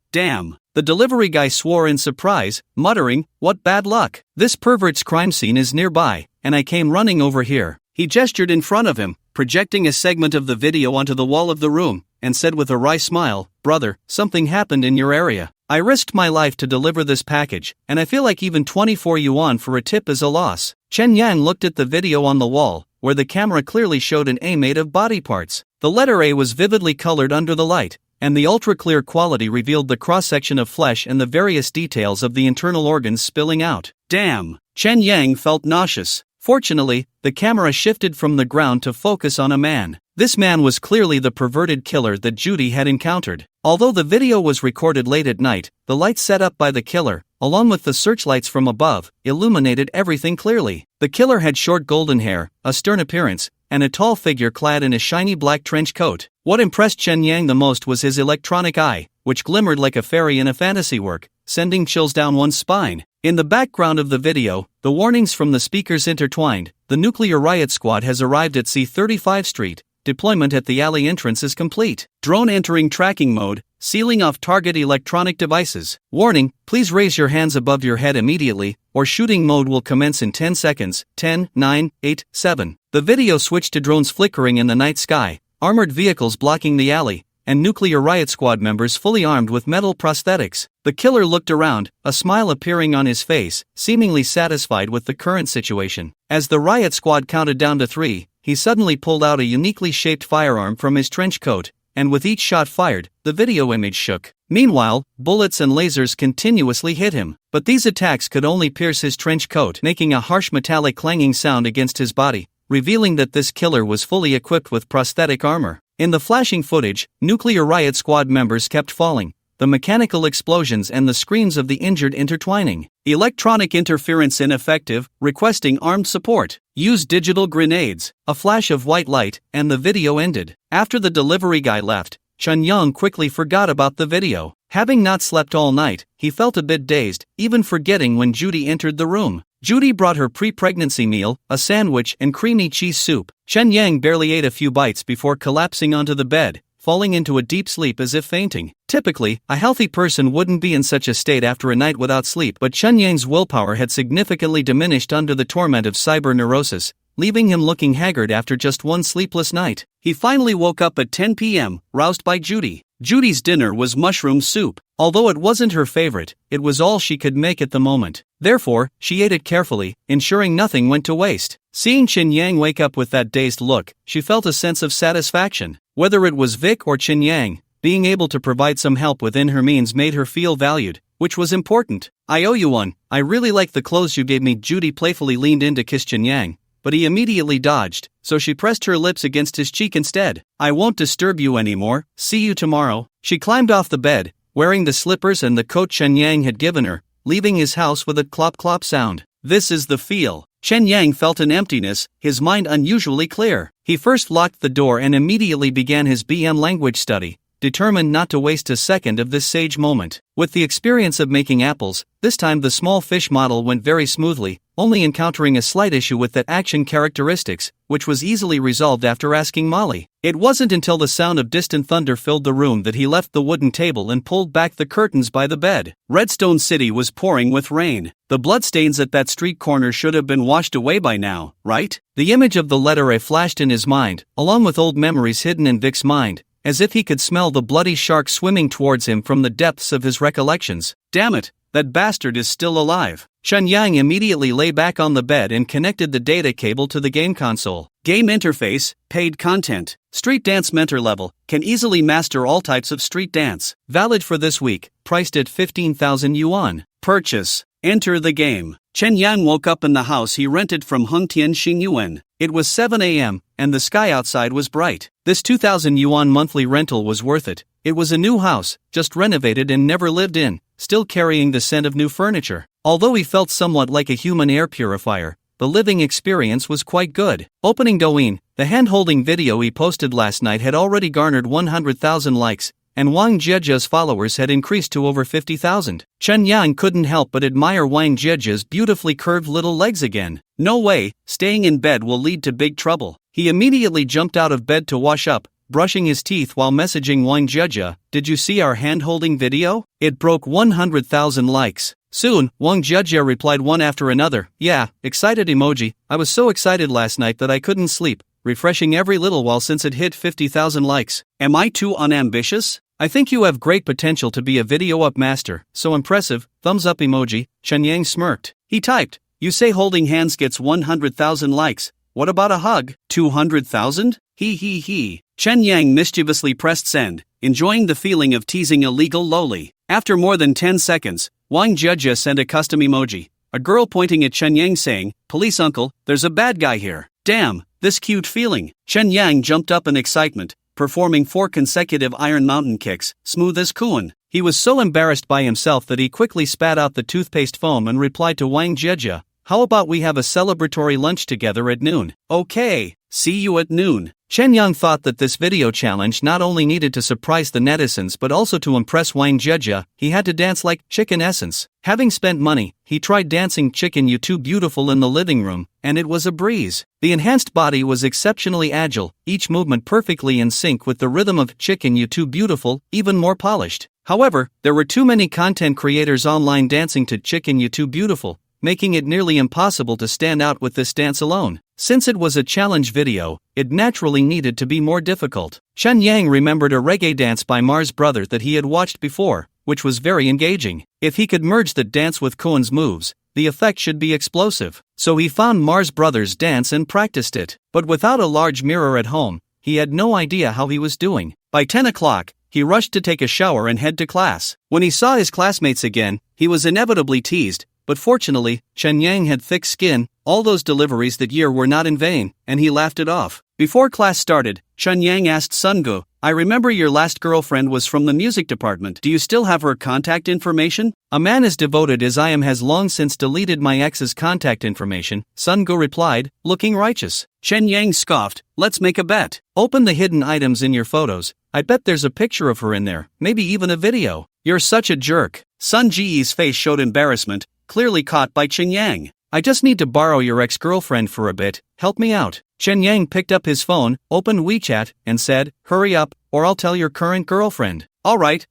The delivery guy swore in surprise, muttering, "What bad luck. This pervert's crime scene is nearby, and I came running over here." He gestured in front of him, projecting a segment of the video onto the wall of the room, and said with a wry smile, "Brother, something happened in your area. I risked my life to deliver this package, and I feel like even 24 yuan for a tip is a loss." Chen Yang looked at the video on the wall, where the camera clearly showed an A made of body parts. The letter A was vividly colored under the light, and the ultra-clear quality revealed the cross-section of flesh and the various details of the internal organs spilling out. Damn! Chen Yang felt nauseous. Fortunately, the camera shifted from the ground to focus on a man. This man was clearly the perverted killer that Judy had encountered. Although the video was recorded late at night, the lights set up by the killer, along with the searchlights from above, illuminated everything clearly. The killer had short golden hair, a stern appearance, and a tall figure clad in a shiny black trench coat. What impressed Chen Yang the most was his electronic eye, which glimmered like a fairy in a fantasy work, sending chills down one's spine. In the background of the video, the warnings from the speakers intertwined. The nuclear riot squad has arrived at C35 Street. Deployment at the alley entrance is complete. Drone entering tracking mode. sealing off target electronic devices. Warning, please raise your hands above your head immediately, or shooting mode will commence in 10 seconds. 10, 9, 8, 7. The video switched to drones flickering in the night sky, armored vehicles blocking the alley, and nuclear riot squad members fully armed with metal prosthetics. The killer looked around, a smile appearing on his face, seemingly satisfied with the current situation. As the riot squad counted down to 3, he suddenly pulled out a uniquely shaped firearm from his trench coat, and with each shot fired, the video image shook. Meanwhile, bullets and lasers continuously hit him, but these attacks could only pierce his trench coat, making a harsh metallic clanging sound against his body, revealing that this killer was fully equipped with prosthetic armor. In the flashing footage, nuclear riot squad members kept falling, the mechanical explosions and the screams of the injured intertwining. Electronic interference ineffective, requesting armed support. Use digital grenades. A flash of white light, and the video ended. After the delivery guy left, Chun Yang quickly forgot about the video. Having not slept all night, he felt a bit dazed, even forgetting when Judy entered the room. Judy brought her pre-pregnancy meal, a sandwich and creamy cheese soup. Chun Yang barely ate a few bites before collapsing onto the bed, falling into a deep sleep as if fainting. Typically, a healthy person wouldn't be in such a state after a night without sleep, but Chun Yang's willpower had significantly diminished under the torment of cyberneurosis, leaving him looking haggard after just one sleepless night. He finally woke up at 10 p.m., roused by Judy. Judy's dinner was mushroom soup. Although it wasn't her favorite, it was all she could make at the moment. Therefore, she ate it carefully, ensuring nothing went to waste. Seeing Chun Yang wake up with that dazed look, she felt a sense of satisfaction. Whether it was Vic or Chun Yang, being able to provide some help within her means made her feel valued, which was important. I owe you one. I really like the clothes you gave me. Judy playfully leaned in to kiss Chun Yang, but he immediately dodged, so she pressed her lips against his cheek instead. I won't disturb you anymore. See you tomorrow. She climbed off the bed, wearing the slippers and the coat Chun Yang had given her, leaving his house with a clop-clop sound. This is the feel. Chun Yang felt an emptiness, his mind unusually clear. He first locked the door and immediately began his BN language study, determined not to waste a second of this sage moment. With the experience of making apples, this time the small fish model went very smoothly, only encountering a slight issue with that action characteristics, which was easily resolved after asking Molly. It wasn't until the sound of distant thunder filled the room that he left the wooden table and pulled back the curtains by the bed. Redstone City was pouring with rain. The bloodstains at that street corner should have been washed away by now, right? The image of the letter A flashed in his mind, along with old memories hidden in Vic's mind, as if he could smell the bloody shark swimming towards him from the depths of his recollections. Damn it, that bastard is still alive. Chun Yang immediately lay back on the bed and connected the data cable to the game console. Game interface, paid content, street dance mentor level, can easily master all types of street dance. Valid for this week, priced at 15,000 yuan. Purchase. Enter the game. Chen Yang woke up in the house he rented from Hengtian Xingyuan. It was 7 a.m., and the sky outside was bright. This 2,000 yuan monthly rental was worth it. It was a new house, just renovated and never lived in, still carrying the scent of new furniture. Although he felt somewhat like a human air purifier, the living experience was quite good. Opening Douyin, the hand-holding video he posted last night had already garnered 100,000 likes, and Wang Jiejia's followers had increased to over 50,000. Chen Yang couldn't help but admire Wang Jiejia's beautifully curved little legs again. No way, staying in bed will lead to big trouble. He immediately jumped out of bed to wash up, brushing his teeth while messaging Wang Jiejia, "Did you see our hand-holding video? It broke 100,000 likes." Soon, Wang Jiejia replied one after another, "Yeah, excited emoji. I was so excited last night that I couldn't sleep, refreshing every little while since it hit 50,000 likes. Am I too unambitious? I think you have great potential to be a video up master, so impressive, thumbs up emoji." Chen Yang smirked. He typed, "You say holding hands gets 100,000 likes. What about a hug? 200,000? He. Chen Yang mischievously pressed send, enjoying the feeling of teasing illegal lowly. After more than 10 seconds, Wang Jiejia sent a custom emoji, a girl pointing at Chen Yang saying, "Police uncle, there's a bad guy here." Damn, this cute feeling. Chen Yang jumped up in excitement, performing 4 consecutive Iron Mountain kicks, smooth as Kuan. He was so embarrassed by himself that he quickly spat out the toothpaste foam and replied to Wang Jiejia, "How about we have a celebratory lunch together at noon?" "Okay, see you at noon." Chen Yang thought that this video challenge not only needed to surprise the netizens but also to impress Wang Jieja. He had to dance like Chicken Essence. Having spent money, he tried dancing Chicken You Too Beautiful in the living room, and it was a breeze. The enhanced body was exceptionally agile, each movement perfectly in sync with the rhythm of Chicken You Too Beautiful, even more polished. However, there were too many content creators online dancing to Chicken You Too Beautiful, making it nearly impossible to stand out with this dance alone. Since it was a challenge video, it naturally needed to be more difficult. Chen Yang remembered a reggae dance by Mars Brother that he had watched before, which was very engaging. If he could merge that dance with Koen's moves, the effect should be explosive. So he found Mars Brothers' dance and practiced it. But without a large mirror at home, he had no idea how he was doing. By 10 o'clock, he rushed to take a shower and head to class. When he saw his classmates again, he was inevitably teased. But fortunately, Chen Yang had thick skin. All those deliveries that year were not in vain, and he laughed it off. Before class started, Chen Yang asked Sungu, "I remember your last girlfriend was from the music department. Do you still have her contact information?" "A man as devoted as I am has long since deleted my ex's contact information," Sungu replied, looking righteous. Chen Yang scoffed, "Let's make a bet. Open the hidden items in your photos. I bet there's a picture of her in there, maybe even a video." "You're such a jerk." Sun Ji's face showed embarrassment, clearly caught by Chen Yang. "I just need to borrow your ex-girlfriend for a bit, help me out." Chen Yang picked up his phone, opened WeChat, and said, "Hurry up, or I'll tell your current girlfriend." All right.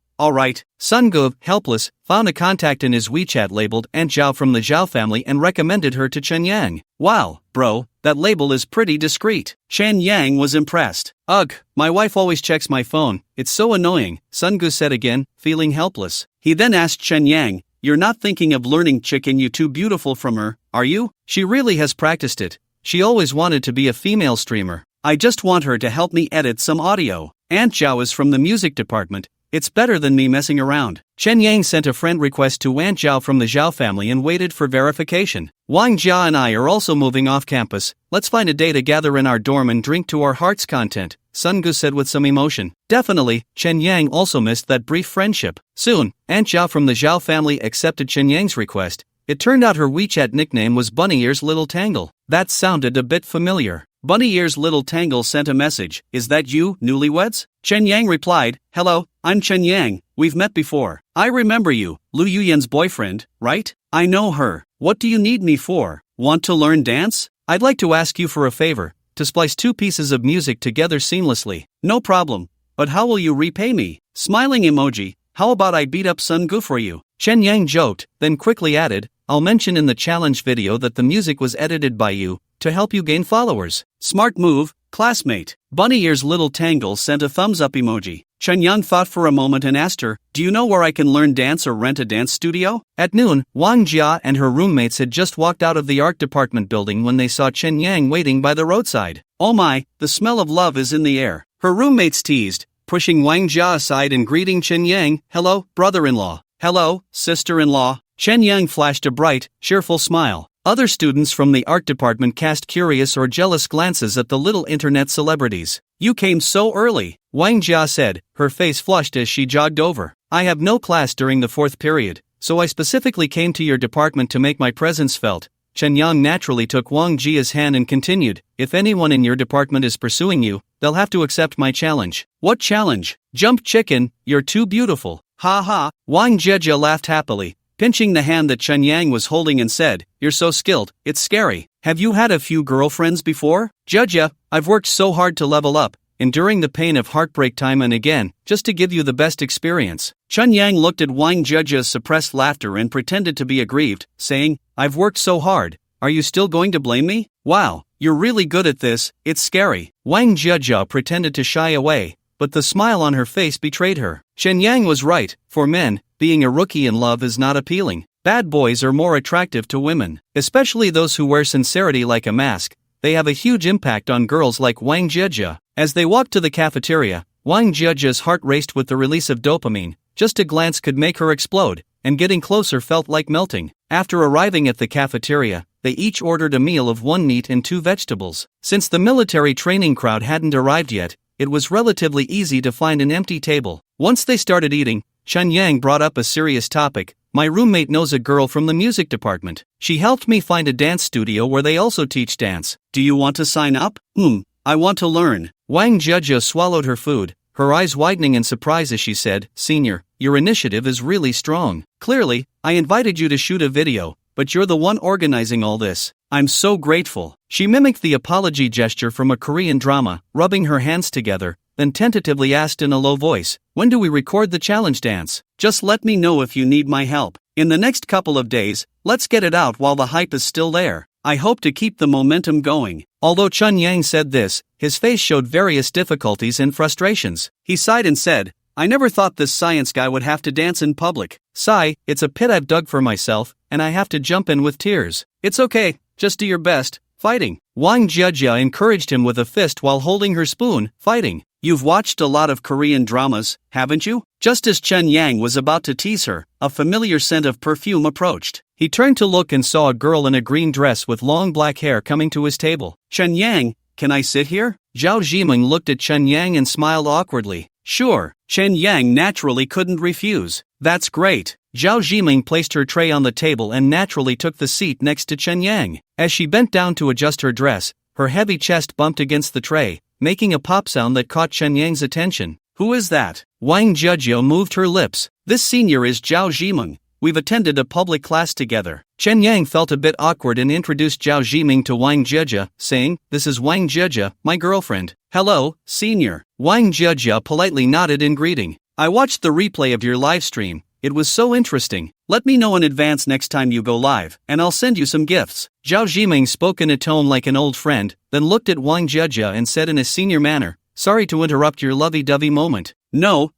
Sungu, helpless, found a contact in his WeChat labeled Aunt Zhao from the Zhao family and recommended her to Chen Yang. "Wow, bro, that label is pretty discreet." Chen Yang was impressed. "Ugh, my wife always checks my phone, it's so annoying," Sungu said again, feeling helpless. He then asked Chen Yang, "You're not thinking of learning Chicken You Too Beautiful from her, are you? She really has practiced it. She always wanted to be a female streamer. I just want her to help me edit some audio. Aunt Zhao is from the music department. It's better than me messing around." Chen Yang sent a friend request to Aunt Zhao from the Zhao family and waited for verification. "Wang Jia and I are also moving off campus. Let's find a day to gather in our dorm and drink to our heart's content," Sungu said with some emotion. Definitely, Chen Yang also missed that brief friendship. Soon, Aunt Zhao from the Zhao family accepted Chen Yang's request. It turned out her WeChat nickname was Bunny Ears Little Tangle. That sounded a bit familiar. Bunny Ears Little Tangle sent a message, "Is that you, newlyweds?" Chen Yang replied, "Hello, I'm Chen Yang, we've met before. I remember you, Lu Yuyan's boyfriend, right? I know her. What do you need me for? Want to learn dance? I'd like to ask you for a favor, to splice two pieces of music together seamlessly." "No problem, but how will you repay me?" Smiling emoji, "How about I beat up Sungu for you?" Chen Yang joked, then quickly added, "I'll mention in the challenge video that the music was edited by you, to help you gain followers." Smart move, classmate. Bunny Ears Little Tangle sent a thumbs up emoji. Chen Yang thought for a moment and asked her, "Do you know where I can learn dance or rent a dance studio?" At noon, Wang Jia and her roommates had just walked out of the art department building when they saw Chen Yang waiting by the roadside. "Oh my, the smell of love is in the air," her roommates teased, pushing Wang Jia aside and greeting Chen Yang, "Hello, brother-in-law." "Hello, sister-in-law." Chen Yang flashed a bright, cheerful smile. Other students from the art department cast curious or jealous glances at the little internet celebrities. "You came so early," Wang Jia said, her face flushed as she jogged over. "I have no class during the fourth period, so I specifically came to your department to make my presence felt." Chen Yang naturally took Wang Jia's hand and continued, "If anyone in your department is pursuing you, they'll have to accept my challenge." "What challenge?" "Jump chicken, you're too beautiful." "Ha ha." Wang Jieja laughed happily, pinching the hand that Chen Yang was holding and said, "You're so skilled, it's scary. Have you had a few girlfriends before?" "Jieja, I've worked so hard to level up, enduring the pain of heartbreak time and again, just to give you the best experience." Chen Yang looked at Wang Jieja's suppressed laughter and pretended to be aggrieved, saying, "I've worked so hard, are you still going to blame me? Wow, you're really good at this, it's scary." Wang Jieja pretended to shy away, but the smile on her face betrayed her. Chen Yang was right, for men, being a rookie in love is not appealing. Bad boys are more attractive to women, especially those who wear sincerity like a mask. They have a huge impact on girls like Wang Jieja. As they walked to the cafeteria, Wang Jieja's heart raced with the release of dopamine. Just a glance could make her explode, and getting closer felt like melting. After arriving at the cafeteria, they each ordered a meal of 1 meat and 2 vegetables. Since the military training crowd hadn't arrived yet, it was relatively easy to find an empty table. Once they started eating, Chen Yang brought up a serious topic. "My roommate knows a girl from the music department. She helped me find a dance studio where they also teach dance. Do you want to sign up?" I want to learn." Wang Jia swallowed her food, her eyes widening in surprise as she said, "Senior, your initiative is really strong. Clearly, I invited you to shoot a video, but you're the one organizing all this. I'm so grateful." She mimicked the apology gesture from a Korean drama, rubbing her hands together, then tentatively asked in a low voice, "When do we record the challenge dance? Just let me know if you need my help. In the next couple of days, let's get it out while the hype is still there. I hope to keep the momentum going." Although Chun Yang said this, his face showed various difficulties and frustrations. He sighed and said, "I never thought this science guy would have to dance in public. Sigh, it's a pit I've dug for myself, and I have to jump in with tears. It's okay, just do your best, fighting." Wang Jia encouraged him with a fist while holding her spoon, fighting. "You've watched a lot of Korean dramas, haven't you?" Just as Chun Yang was about to tease her, a familiar scent of perfume approached. He turned to look and saw a girl in a green dress with long black hair coming to his table. "Chun Yang, can I sit here?" Zhao Zhiming looked at Chun Yang and smiled awkwardly. "Sure." Chun Yang naturally couldn't refuse. "That's great." Zhao Zhiming placed her tray on the table and naturally took the seat next to Chun Yang. As she bent down to adjust her dress, her heavy chest bumped against the tray, making a pop sound that caught Chun Yang's attention. "Who is that?" Wang Jia moved her lips. "This senior is Zhao Zhiming. We've attended a public class together." Chun Yang felt a bit awkward and introduced Zhao Zhiming to Wang Jia, saying, "This is Wang Jia, my girlfriend." "Hello, senior." Wang Jia politely nodded in greeting. "I watched the replay of your live stream. It was so interesting. Let me know in advance next time you go live, and I'll send you some gifts." Zhao Zhiming spoke in a tone like an old friend, then looked at Wang Jia and said in a senior manner, "Sorry to interrupt your lovey-dovey moment." No.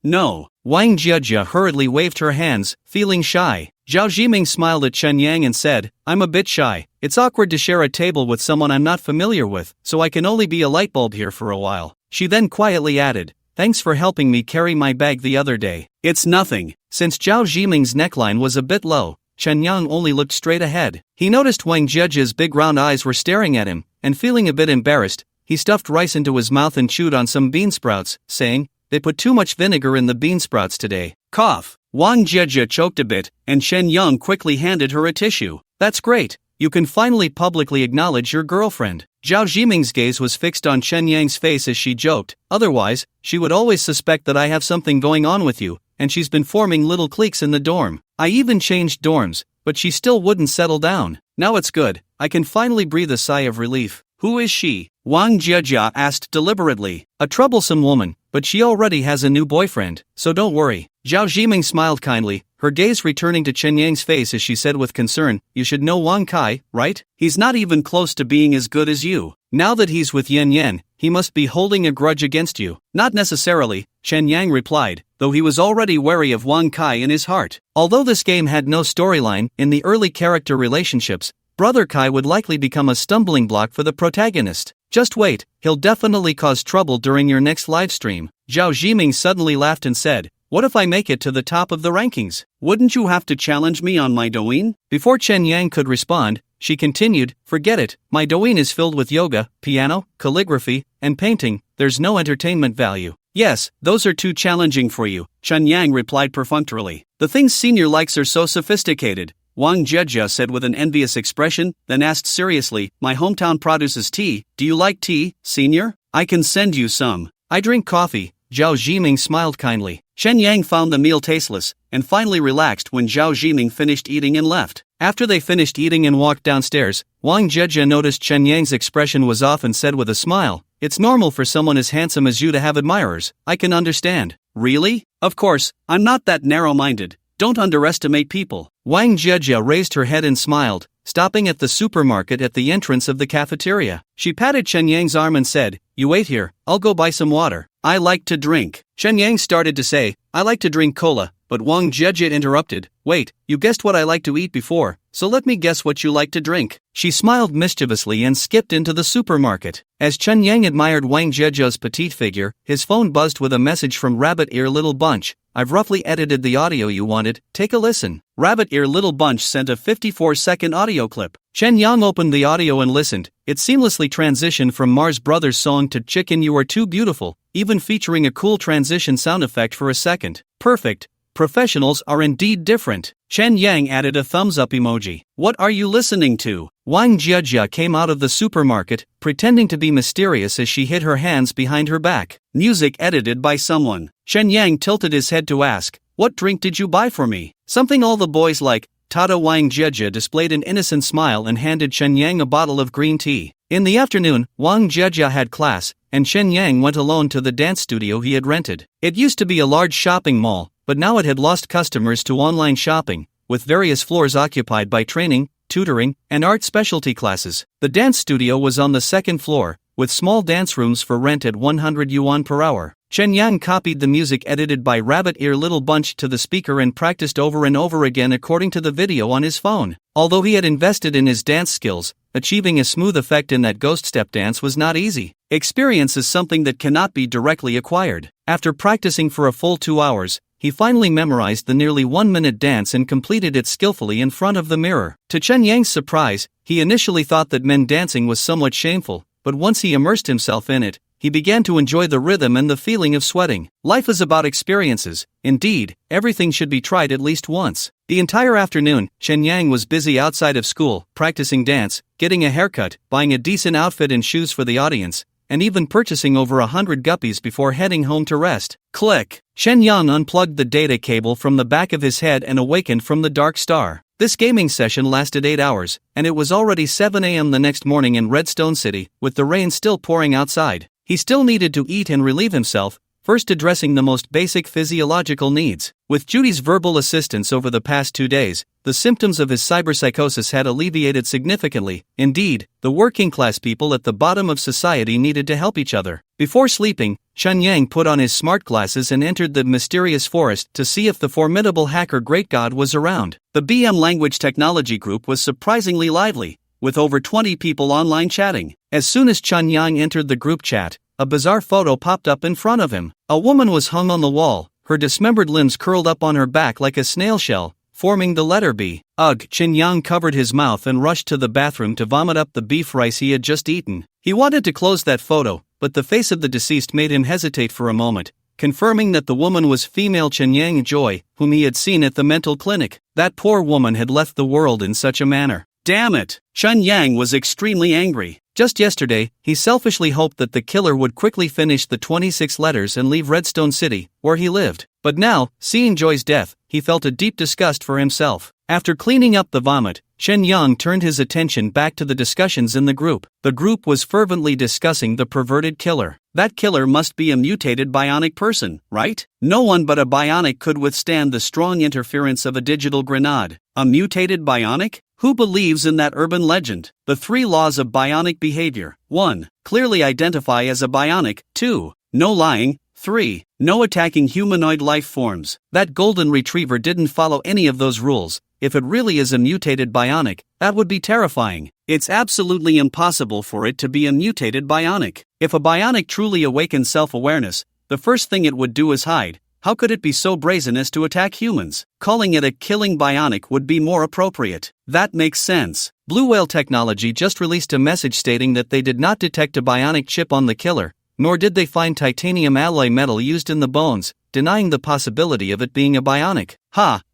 Wang Jia hurriedly waved her hands, feeling shy. Zhao Zhiming smiled at Chun Yang and said, "I'm a bit shy. It's awkward to share a table with someone I'm not familiar with, so I can only be a light bulb here for a while." She then quietly added, "Thanks for helping me carry my bag the other day." "It's nothing." Since Zhao Zhiming's neckline was a bit low, Chun Yang only looked straight ahead. He noticed Wang Jia's big round eyes were staring at him, and feeling a bit embarrassed, he stuffed rice into his mouth and chewed on some bean sprouts, saying, "They put too much vinegar in the bean sprouts today." Cough. Wang Jia choked a bit, and Chun Yang quickly handed her a tissue. "That's great. You can finally publicly acknowledge your girlfriend." Zhao Zhiming's gaze was fixed on Chun Yang's face as she joked, "Otherwise, she would always suspect that I have something going on with you, and she's been forming little cliques in the dorm. I even changed dorms, but she still wouldn't settle down. Now it's good, I can finally breathe a sigh of relief." "Who is she?" Wang Jia asked deliberately. "A troublesome woman, but she already has a new boyfriend, so don't worry." Zhao Zhiming smiled kindly, her gaze returning to Chun Yang's face as she said with concern, "You should know Wang Kai, right? He's not even close to being as good as you. Now that he's with Yen Yen, he must be holding a grudge against you." "Not necessarily," Chun Yang replied, though he was already wary of Wang Kai in his heart. Although this game had no storyline, in the early character relationships, Brother Kai would likely become a stumbling block for the protagonist. "Just wait, he'll definitely cause trouble during your next livestream." Zhao Zhiming suddenly laughed and said, "What if I make it to the top of the rankings? Wouldn't you have to challenge me on my Douyin?" Before Chun Yang could respond, she continued, "Forget it, my Douyin is filled with yoga, piano, calligraphy, and painting. There's no entertainment value." "Yes, those are too challenging for you," Chun Yang replied perfunctorily. "The things senior likes are so sophisticated." Wang Jia said with an envious expression, then asked seriously, "My hometown produces tea. Do you like tea, senior? I can send you some." "I drink coffee." Zhao Zhiming smiled kindly. Chun Yang found the meal tasteless, and finally relaxed when Zhao Zhiming finished eating and left. After they finished eating and walked downstairs, Wang Jia noticed Chun Yang's expression was off and said with a smile, "It's normal for someone as handsome as you to have admirers. I can understand." "Really? Of course, I'm not that narrow-minded. Don't underestimate people." Wang Jia raised her head and smiled, stopping at the supermarket at the entrance of the cafeteria. She patted Chun Yang's arm and said, "You wait here, I'll go buy some water. I like to drink." Chun Yang started to say, "I like to drink cola," but Wang Jia interrupted, "Wait, you guessed what I like to eat before, so let me guess what you like to drink." She smiled mischievously and skipped into the supermarket. As Chun Yang admired Wang Jia's petite figure, his phone buzzed with a message from Rabbit Ear Little Bunch. "I've roughly edited the audio you wanted, take a listen." Rabbit Ear Little Bunch sent a 54-second audio clip. Chun Yang opened the audio and listened. It seamlessly transitioned from Mars Brothers' song to "Chicken You Are Too Beautiful," even featuring a cool transition sound effect for a second. "Perfect. Professionals are indeed different." Chun Yang added a thumbs up emoji. "What are you listening to?" Wang Jiajia came out of the supermarket, pretending to be mysterious as she hid her hands behind her back. Music edited by someone. Chen Yang tilted his head to ask, "What drink did you buy for me?" Something all the boys like. Tada. Wang Jiajia displayed an innocent smile and handed Chen Yang a bottle of green tea. In the afternoon, Wang Jiajia had class, and Chen Yang went alone to the dance studio he had rented. It used to be a large shopping mall, but now it had lost customers to online shopping, with various floors occupied by training, tutoring, and art specialty classes. The dance studio was on the second floor, with small dance rooms for rent at 100 yuan per hour. Chen Yang copied the music edited by Rabbit Ear Little Bunch to the speaker and practiced over and over again according to the video on his phone. Although he had invested in his dance skills, achieving a smooth effect in that ghost step dance was not easy. Experience is something that cannot be directly acquired. After practicing for a full 2 hours, he finally memorized the nearly 1-minute dance and completed it skillfully in front of the mirror. To Chen Yang's surprise, he initially thought that men dancing was somewhat shameful, but once he immersed himself in it, he began to enjoy the rhythm and the feeling of sweating. Life is about experiences. Indeed, everything should be tried at least once. The entire afternoon, Chen Yang was busy outside of school, practicing dance, getting a haircut, buying a decent outfit and shoes for the audience, and even purchasing over 100 guppies before heading home to rest. Click! Chen Yang unplugged the data cable from the back of his head and awakened from the dark star. This gaming session lasted 8 hours, and it was already 7 a.m. the next morning in Redstone City, with the rain still pouring outside. He still needed to eat and relieve himself, first addressing the most basic physiological needs. With Judy's verbal assistance over the past 2 days, the symptoms of his cyberpsychosis had alleviated significantly. Indeed, the working-class people at the bottom of society needed to help each other. Before sleeping, Chen Yang put on his smart glasses and entered the mysterious forest to see if the formidable hacker Great God was around. The BM Language Technology group was surprisingly lively, with over 20 people online chatting. As soon as Chen Yang entered the group chat, a bizarre photo popped up in front of him. A woman was hung on the wall, her dismembered limbs curled up on her back like a snail shell, forming the letter B. Ugh! Chen Yang covered his mouth and rushed to the bathroom to vomit up the beef rice he had just eaten. He wanted to close that photo, but the face of the deceased made him hesitate for a moment, confirming that the woman was female Chen Yang Joy, whom he had seen at the mental clinic. That poor woman had left the world in such a manner. Damn it! Chen Yang was extremely angry. Just yesterday, he selfishly hoped that the killer would quickly finish the 26 letters and leave Redstone City, where he lived. But now, seeing Joy's death, he felt a deep disgust for himself. After cleaning up the vomit, Chen Yang turned his attention back to the discussions in the group. The group was fervently discussing the perverted killer. That killer must be a mutated bionic person, right? No one but a bionic could withstand the strong interference of a digital grenade. A mutated bionic? Who believes in that urban legend? The 3 laws of bionic behavior. 1. Clearly identify as a bionic. 2. No lying. 3. No attacking humanoid life forms. That golden retriever didn't follow any of those rules. If it really is a mutated bionic, that would be terrifying. It's absolutely impossible for it to be a mutated bionic. If a bionic truly awakens self-awareness, the first thing it would do is hide. How could it be so brazen as to attack humans? Calling it a killing bionic would be more appropriate. That makes sense. Blue Whale Technology just released a message stating that they did not detect a bionic chip on the killer, nor did they find titanium alloy metal used in the bones, denying the possibility of it being a bionic.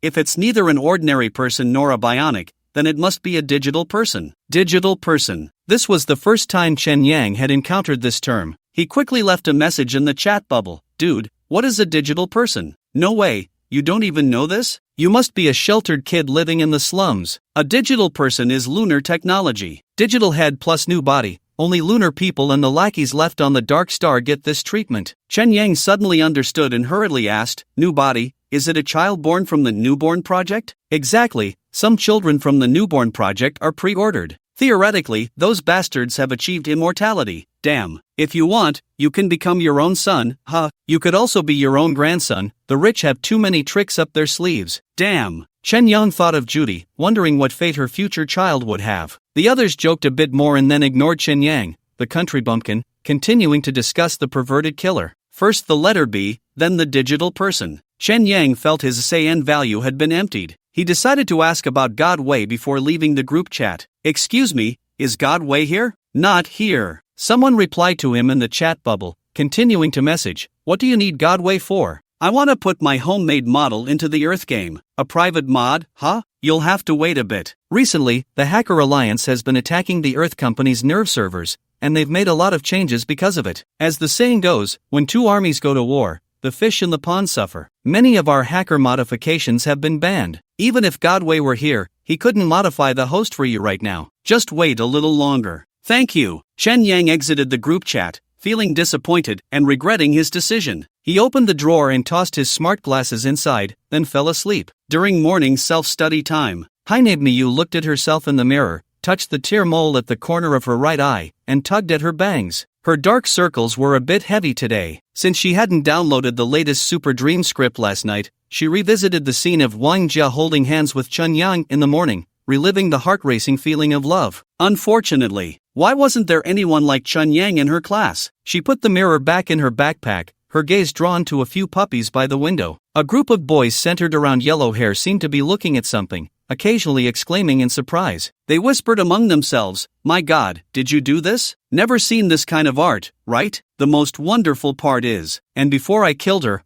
If it's neither an ordinary person nor a bionic, then it must be a digital person. Digital person. This was the first time Chen Yang had encountered this term. He quickly left a message in the chat bubble. Dude, what is a digital person? No way, you don't even know this? You must be a sheltered kid living in the slums. A digital person is lunar technology. Digital head plus new body. Only lunar people and the lackeys left on the dark star get this treatment. Chen Yang suddenly understood and hurriedly asked, new body, is it a child born from the Newborn Project? Exactly, some children from the Newborn Project are pre-ordered. Theoretically, those bastards have achieved immortality. Damn. If you want, you can become your own son. You could also be your own grandson. The rich have too many tricks up their sleeves. Damn. Chen Yang thought of Judy, wondering what fate her future child would have. The others joked a bit more and then ignored Chen Yang, the country bumpkin, continuing to discuss the perverted killer. First the letter B, then the digital person. Chen Yang felt his CN value had been emptied. He decided to ask about God Wei before leaving the group chat. Excuse me, is God Wei here? Not here. Someone replied to him in the chat bubble, continuing to message, what do you need God Wei for? I want to put my homemade model into the Earth game. A private mod, huh? You'll have to wait a bit. Recently, the Hacker Alliance has been attacking the Earth company's nerve servers, and they've made a lot of changes because of it. As the saying goes, when two armies go to war, the fish in the pond suffer. Many of our hacker modifications have been banned. Even if Godway were here, he couldn't modify the host for you right now. Just wait a little longer. Thank you. Chen Yang exited the group chat, feeling disappointed and regretting his decision. He opened the drawer and tossed his smart glasses inside, then fell asleep. During morning self-study time, Haineb Miyu looked at herself in the mirror, touched the tear mole at the corner of her right eye, and tugged at her bangs. Her dark circles were a bit heavy today. Since she hadn't downloaded the latest Super Dream script last night, she revisited the scene of Wang Jia holding hands with Chun Yang in the morning, reliving the heart-racing feeling of love. Unfortunately, why wasn't there anyone like Chun Yang in her class? She put the mirror back in her backpack, her gaze drawn to a few puppies by the window. A group of boys centered around yellow hair seemed to be looking at something, occasionally exclaiming in surprise. They whispered among themselves, "My God, did you do this? Never seen this kind of art, right? The most wonderful part is, and before I killed her,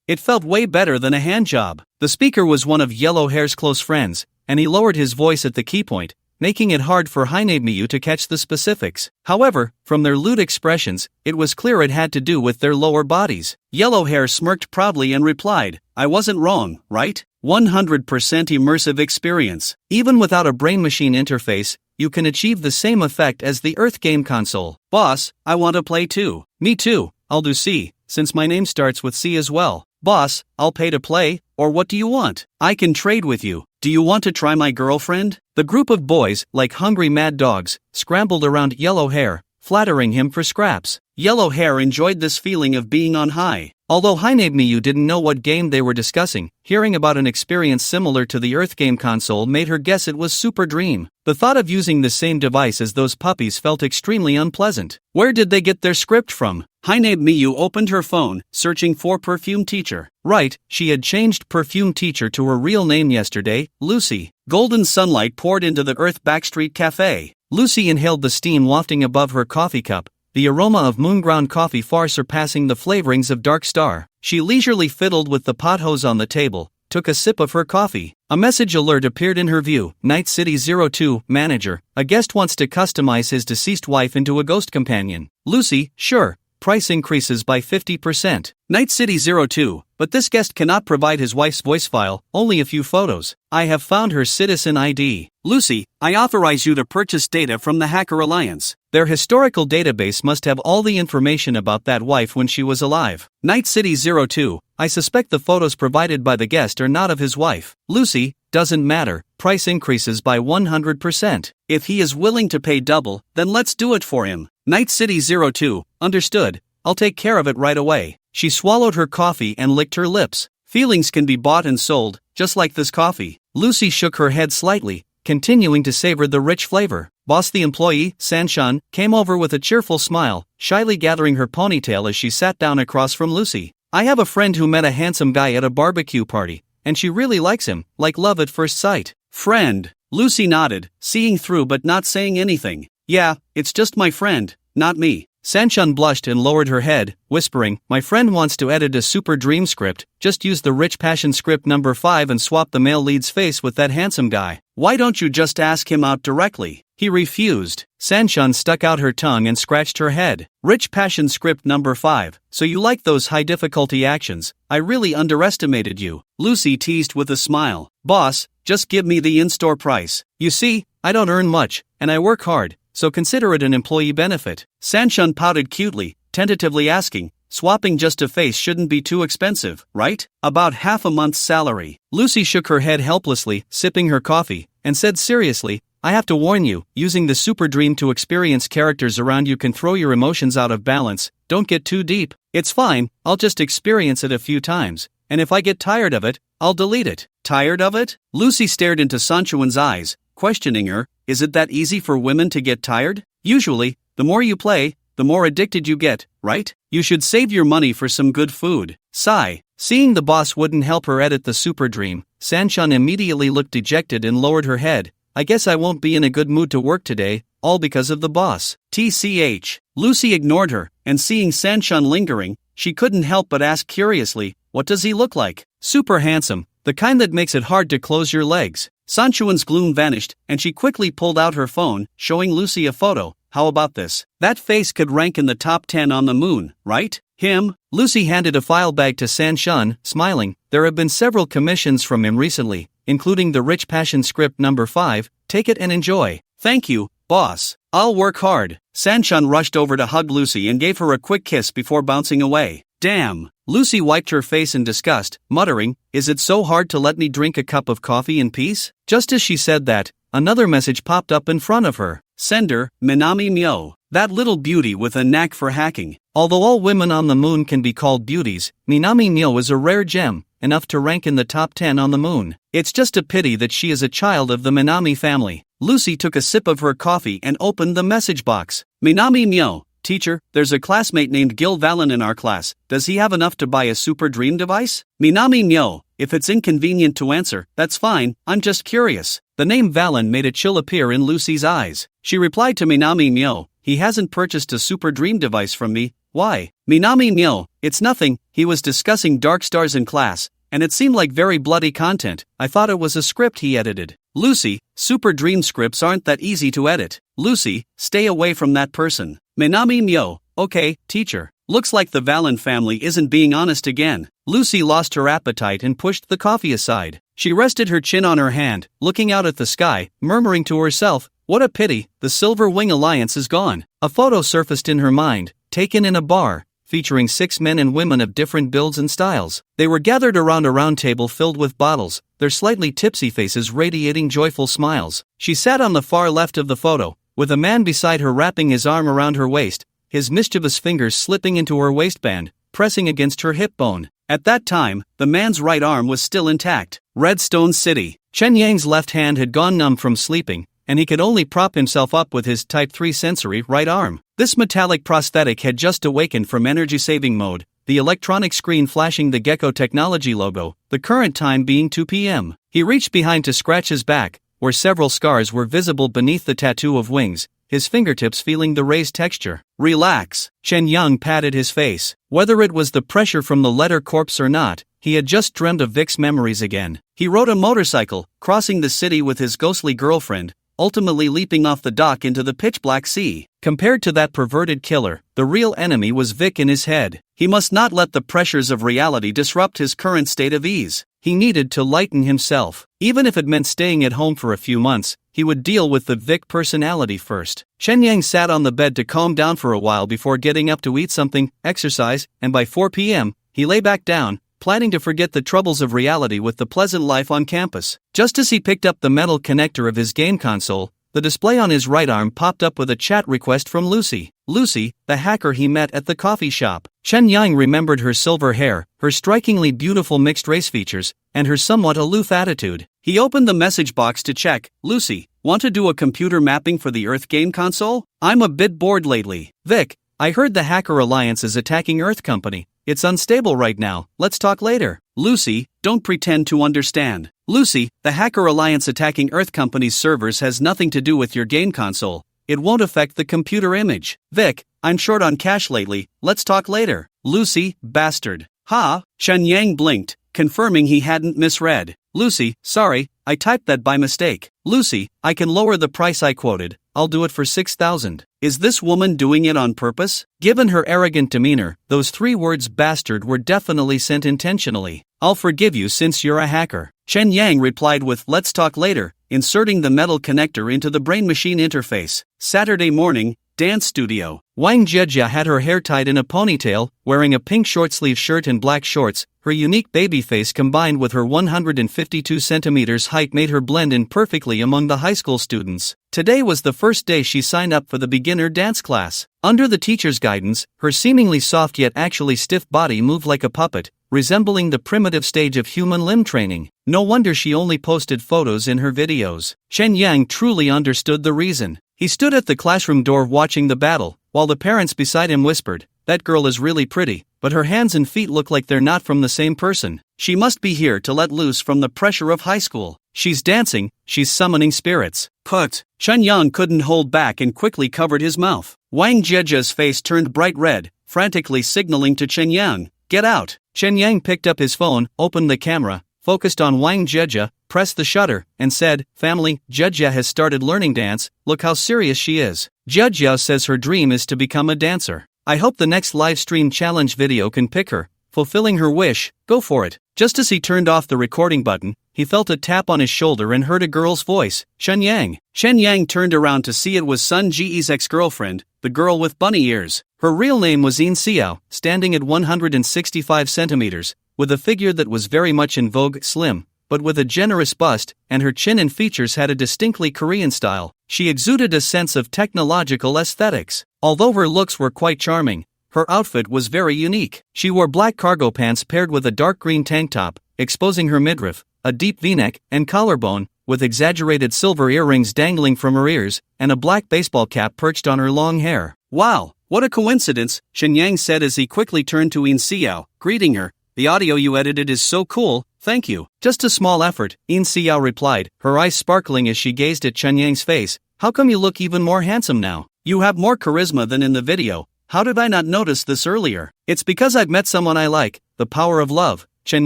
it felt way better than a hand job." The speaker was one of yellow hair's close friends, and he lowered his voice at the keypoint, making it hard for Haineb Miyu to catch the specifics. However, from their lewd expressions, it was clear it had to do with their lower bodies. Yellow hair smirked proudly and replied, "I wasn't wrong, right? 100% immersive experience. Even without a brain-machine interface, you can achieve the same effect as the Earth game console." "Boss, I want to play too." "Me too, I'll do C, since my name starts with C as well." "Boss, I'll pay to play, or what do you want? I can trade with you. Do you want to try my girlfriend?" The group of boys, like hungry mad dogs, scrambled around Yellow Hair, flattering him for scraps. Yellow Hair enjoyed this feeling of being on high. Although Haineb Miyu didn't know what game they were discussing, hearing about an experience similar to the Earth game console made her guess it was Super Dream. The thought of using the same device as those puppies felt extremely unpleasant. Where did they get their script from? Haineb Miyu opened her phone, searching for Perfume Teacher. Right, she had changed Perfume Teacher to her real name yesterday, Lucy. Golden sunlight poured into the Earth Backstreet Cafe. Lucy inhaled the steam wafting above her coffee cup, the aroma of moon-ground coffee far surpassing the flavorings of Dark Star. She leisurely fiddled with the pot hose on the table, took a sip of her coffee. A message alert appeared in her view. Night City 02, manager. A guest wants to customize his deceased wife into a ghost companion. Lucy, sure. Price increases by 50%. Night City 02, but this guest cannot provide his wife's voice file, only a few photos. I have found her citizen ID. Lucy, I authorize you to purchase data from the Hacker Alliance. Their historical database must have all the information about that wife when she was alive. Night City 02, I suspect the photos provided by the guest are not of his wife. Lucy, doesn't matter, price increases by 100%. If he is willing to pay double, then let's do it for him. Night City 02, understood, I'll take care of it right away. She swallowed her coffee and licked her lips. Feelings can be bought and sold, just like this coffee. Lucy shook her head slightly, continuing to savor the rich flavor. Boss the employee, Sanshan, came over with a cheerful smile, shyly gathering her ponytail as she sat down across from Lucy. I have a friend who met a handsome guy at a barbecue party, and she really likes him, like love at first sight. Friend. Lucy nodded, seeing through but not saying anything. Yeah, it's just my friend, not me. Sanshan blushed and lowered her head, whispering, my friend wants to edit a Super Dream script, just use the Rich Passion script number 5 and swap the male lead's face with that handsome guy. Why don't you just ask him out directly? He refused. Sanshan stuck out her tongue and scratched her head. Rich Passion script number 5, so you like those high difficulty actions? I really underestimated you. Lucy teased with a smile. Boss, just give me the in-store price. You see, I don't earn much, and I work hard, so consider it an employee benefit. Sanshan pouted cutely, tentatively asking, swapping just a face shouldn't be too expensive, right? About half a month's salary. Lucy shook her head helplessly, sipping her coffee, and said seriously, I have to warn you, using the Super Dream to experience characters around you can throw your emotions out of balance. Don't get too deep. It's fine, I'll just experience it a few times, and if I get tired of it, I'll delete it. Tired of it? Lucy stared into Sanchuan's eyes, questioning her. Is it that easy for women to get tired? Usually, the more you play, the more addicted you get, right? You should save your money for some good food. Sigh. Seeing the boss wouldn't help her edit the Super Dream, Sanshan immediately looked dejected and lowered her head. I guess I won't be in a good mood to work today, all because of the boss. TCH. Lucy ignored her, and seeing Sanshan lingering, she couldn't help but ask curiously, "What does he look like?" "Super handsome, the kind that makes it hard to close your legs." Sanchuan's gloom vanished, and she quickly pulled out her phone, showing Lucy a photo. "How about this? That face could rank in the top 10 on the moon, right?" "Him?" Lucy handed a file bag to Sanchun, smiling. "There have been several commissions from him recently, including the Rich Passion script number 5, take it and enjoy." "Thank you, boss. I'll work hard." Sanchun rushed over to hug Lucy and gave her a quick kiss before bouncing away. "Damn." Lucy wiped her face in disgust, muttering, "Is it so hard to let me drink a cup of coffee in peace?" Just as she said that, another message popped up in front of her. Sender, Minami Myo. That little beauty with a knack for hacking. Although all women on the moon can be called beauties, Minami Myo is a rare gem, enough to rank in the top 10 on the moon. It's just a pity that she is a child of the Minami family. Lucy took a sip of her coffee and opened the message box. "Minami Myo, teacher, there's a classmate named Gil Valen in our class. Does he have enough to buy a super dream device?" "Minami Myo, if it's inconvenient to answer, that's fine, I'm just curious." The name Valen made a chill appear in Lucy's eyes. She replied to Minami Myo, "He hasn't purchased a super dream device from me. Why?" "Minami Myo, it's nothing, he was discussing Dark Stars in class, and it seemed like very bloody content. I thought it was a script he edited." "Lucy, super dream scripts aren't that easy to edit. Lucy, stay away from that person." "Minami Myo, okay, teacher." Looks like the Valen family isn't being honest again. Lucy lost her appetite and pushed the coffee aside. She rested her chin on her hand, looking out at the sky, murmuring to herself, "What a pity, the Silver Wing Alliance is gone." A photo surfaced in her mind, taken in a bar, featuring 6 men and women of different builds and styles. They were gathered around a round table filled with bottles, their slightly tipsy faces radiating joyful smiles. She sat on the far left of the photo, with a man beside her wrapping his arm around her waist, his mischievous fingers slipping into her waistband, pressing against her hip bone. At that time, the man's right arm was still intact. Redstone City. Chen Yang's left hand had gone numb from sleeping, and he could only prop himself up with his Type 3 sensory right arm. This metallic prosthetic had just awakened from energy-saving mode, the electronic screen flashing the Gecko Technology logo, the current time being 2 p.m. He reached behind to scratch his back, where several scars were visible beneath the tattoo of wings, his fingertips feeling the raised texture. "Relax." Chen Yang patted his face. Whether it was the pressure from the letter corpse or not, he had just dreamed of Vic's memories again. He rode a motorcycle, crossing the city with his ghostly girlfriend, ultimately leaping off the dock into the pitch-black sea. Compared to that perverted killer, the real enemy was Vic in his head. He must not let the pressures of reality disrupt his current state of ease. He needed to lighten himself. Even if it meant staying at home for a few months, he would deal with the Vic personality first. Chen Yang sat on the bed to calm down for a while before getting up to eat something, exercise, and by 4 p.m., he lay back down, planning to forget the troubles of reality with the pleasant life on campus. Just as he picked up the metal connector of his game console, the display on his right arm popped up with a chat request from Lucy. Lucy, the hacker he met at the coffee shop. Chen Yang remembered her silver hair, her strikingly beautiful mixed-race features, and her somewhat aloof attitude. He opened the message box to check. "Lucy, want to do a computer mapping for the Earth game console? I'm a bit bored lately." "Vic, I heard the Hacker Alliance is attacking Earth Company. It's unstable right now, let's talk later." "Lucy, don't pretend to understand." "Lucy, the Hacker Alliance attacking Earth Company's servers has nothing to do with your game console. It won't affect the computer image." "Vic, I'm short on cash lately, let's talk later." "Lucy, bastard." "Ha?" Chen Yang blinked, confirming he hadn't misread. "Lucy, sorry, I typed that by mistake." "Lucy, I can lower the price I quoted, I'll do it for 6,000. Is this woman doing it on purpose? Given her arrogant demeanor, those 3 words bastard were definitely sent intentionally. "I'll forgive you since you're a hacker." Chen Yang replied with "let's talk later," inserting the metal connector into the brain-machine interface. Saturday morning, dance studio. Wang Jejia had her hair tied in a ponytail, wearing a pink short-sleeve shirt and black shorts. Her unique baby face combined with her 152 centimeters height made her blend in perfectly among the high school students. Today was the first day she signed up for the beginner dance class. Under the teacher's guidance, her seemingly soft yet actually stiff body moved like a puppet, resembling the primitive stage of human limb training. No wonder she only posted photos in her videos. Chen Yang truly understood the reason. He stood at the classroom door watching the battle, while the parents beside him whispered, "That girl is really pretty, but her hands and feet look like they're not from the same person. She must be here to let loose from the pressure of high school. She's dancing, she's summoning spirits." Put. Chen Yang couldn't hold back and quickly covered his mouth. Wang Jejia's face turned bright red, frantically signaling to Chen Yang, "Get out!" Chen Yang picked up his phone, opened the camera, focused on Wang Jia, pressed the shutter, and said, "Family, Jia has started learning dance, look how serious she is. Jia says her dream is to become a dancer. I hope the next live stream challenge video can pick her, fulfilling her wish, go for it." Just as he turned off the recording button, he felt a tap on his shoulder and heard a girl's voice, "Shen Yang." Shen Yang turned around to see it was Sun Ji's ex-girlfriend, the girl with bunny ears. Her real name was Yin Xiao, standing at 165 centimeters, with a figure that was very much in vogue, slim, but with a generous bust, and her chin and features had a distinctly Korean style. She exuded a sense of technological aesthetics. Although her looks were quite charming, her outfit was very unique. She wore black cargo pants paired with a dark green tank top, exposing her midriff, a deep v-neck and collarbone, with exaggerated silver earrings dangling from her ears, and a black baseball cap perched on her long hair. "Wow, what a coincidence," Shen Yang said as he quickly turned to Yin Xiao, greeting her. "The audio you edited is so cool, thank you." "Just a small effort," Yin Xiao replied, her eyes sparkling as she gazed at Chen Yang's face. "How come you look even more handsome now? You have more charisma than in the video. How did I not notice this earlier?" "It's because I've met someone I like, the power of love," Chen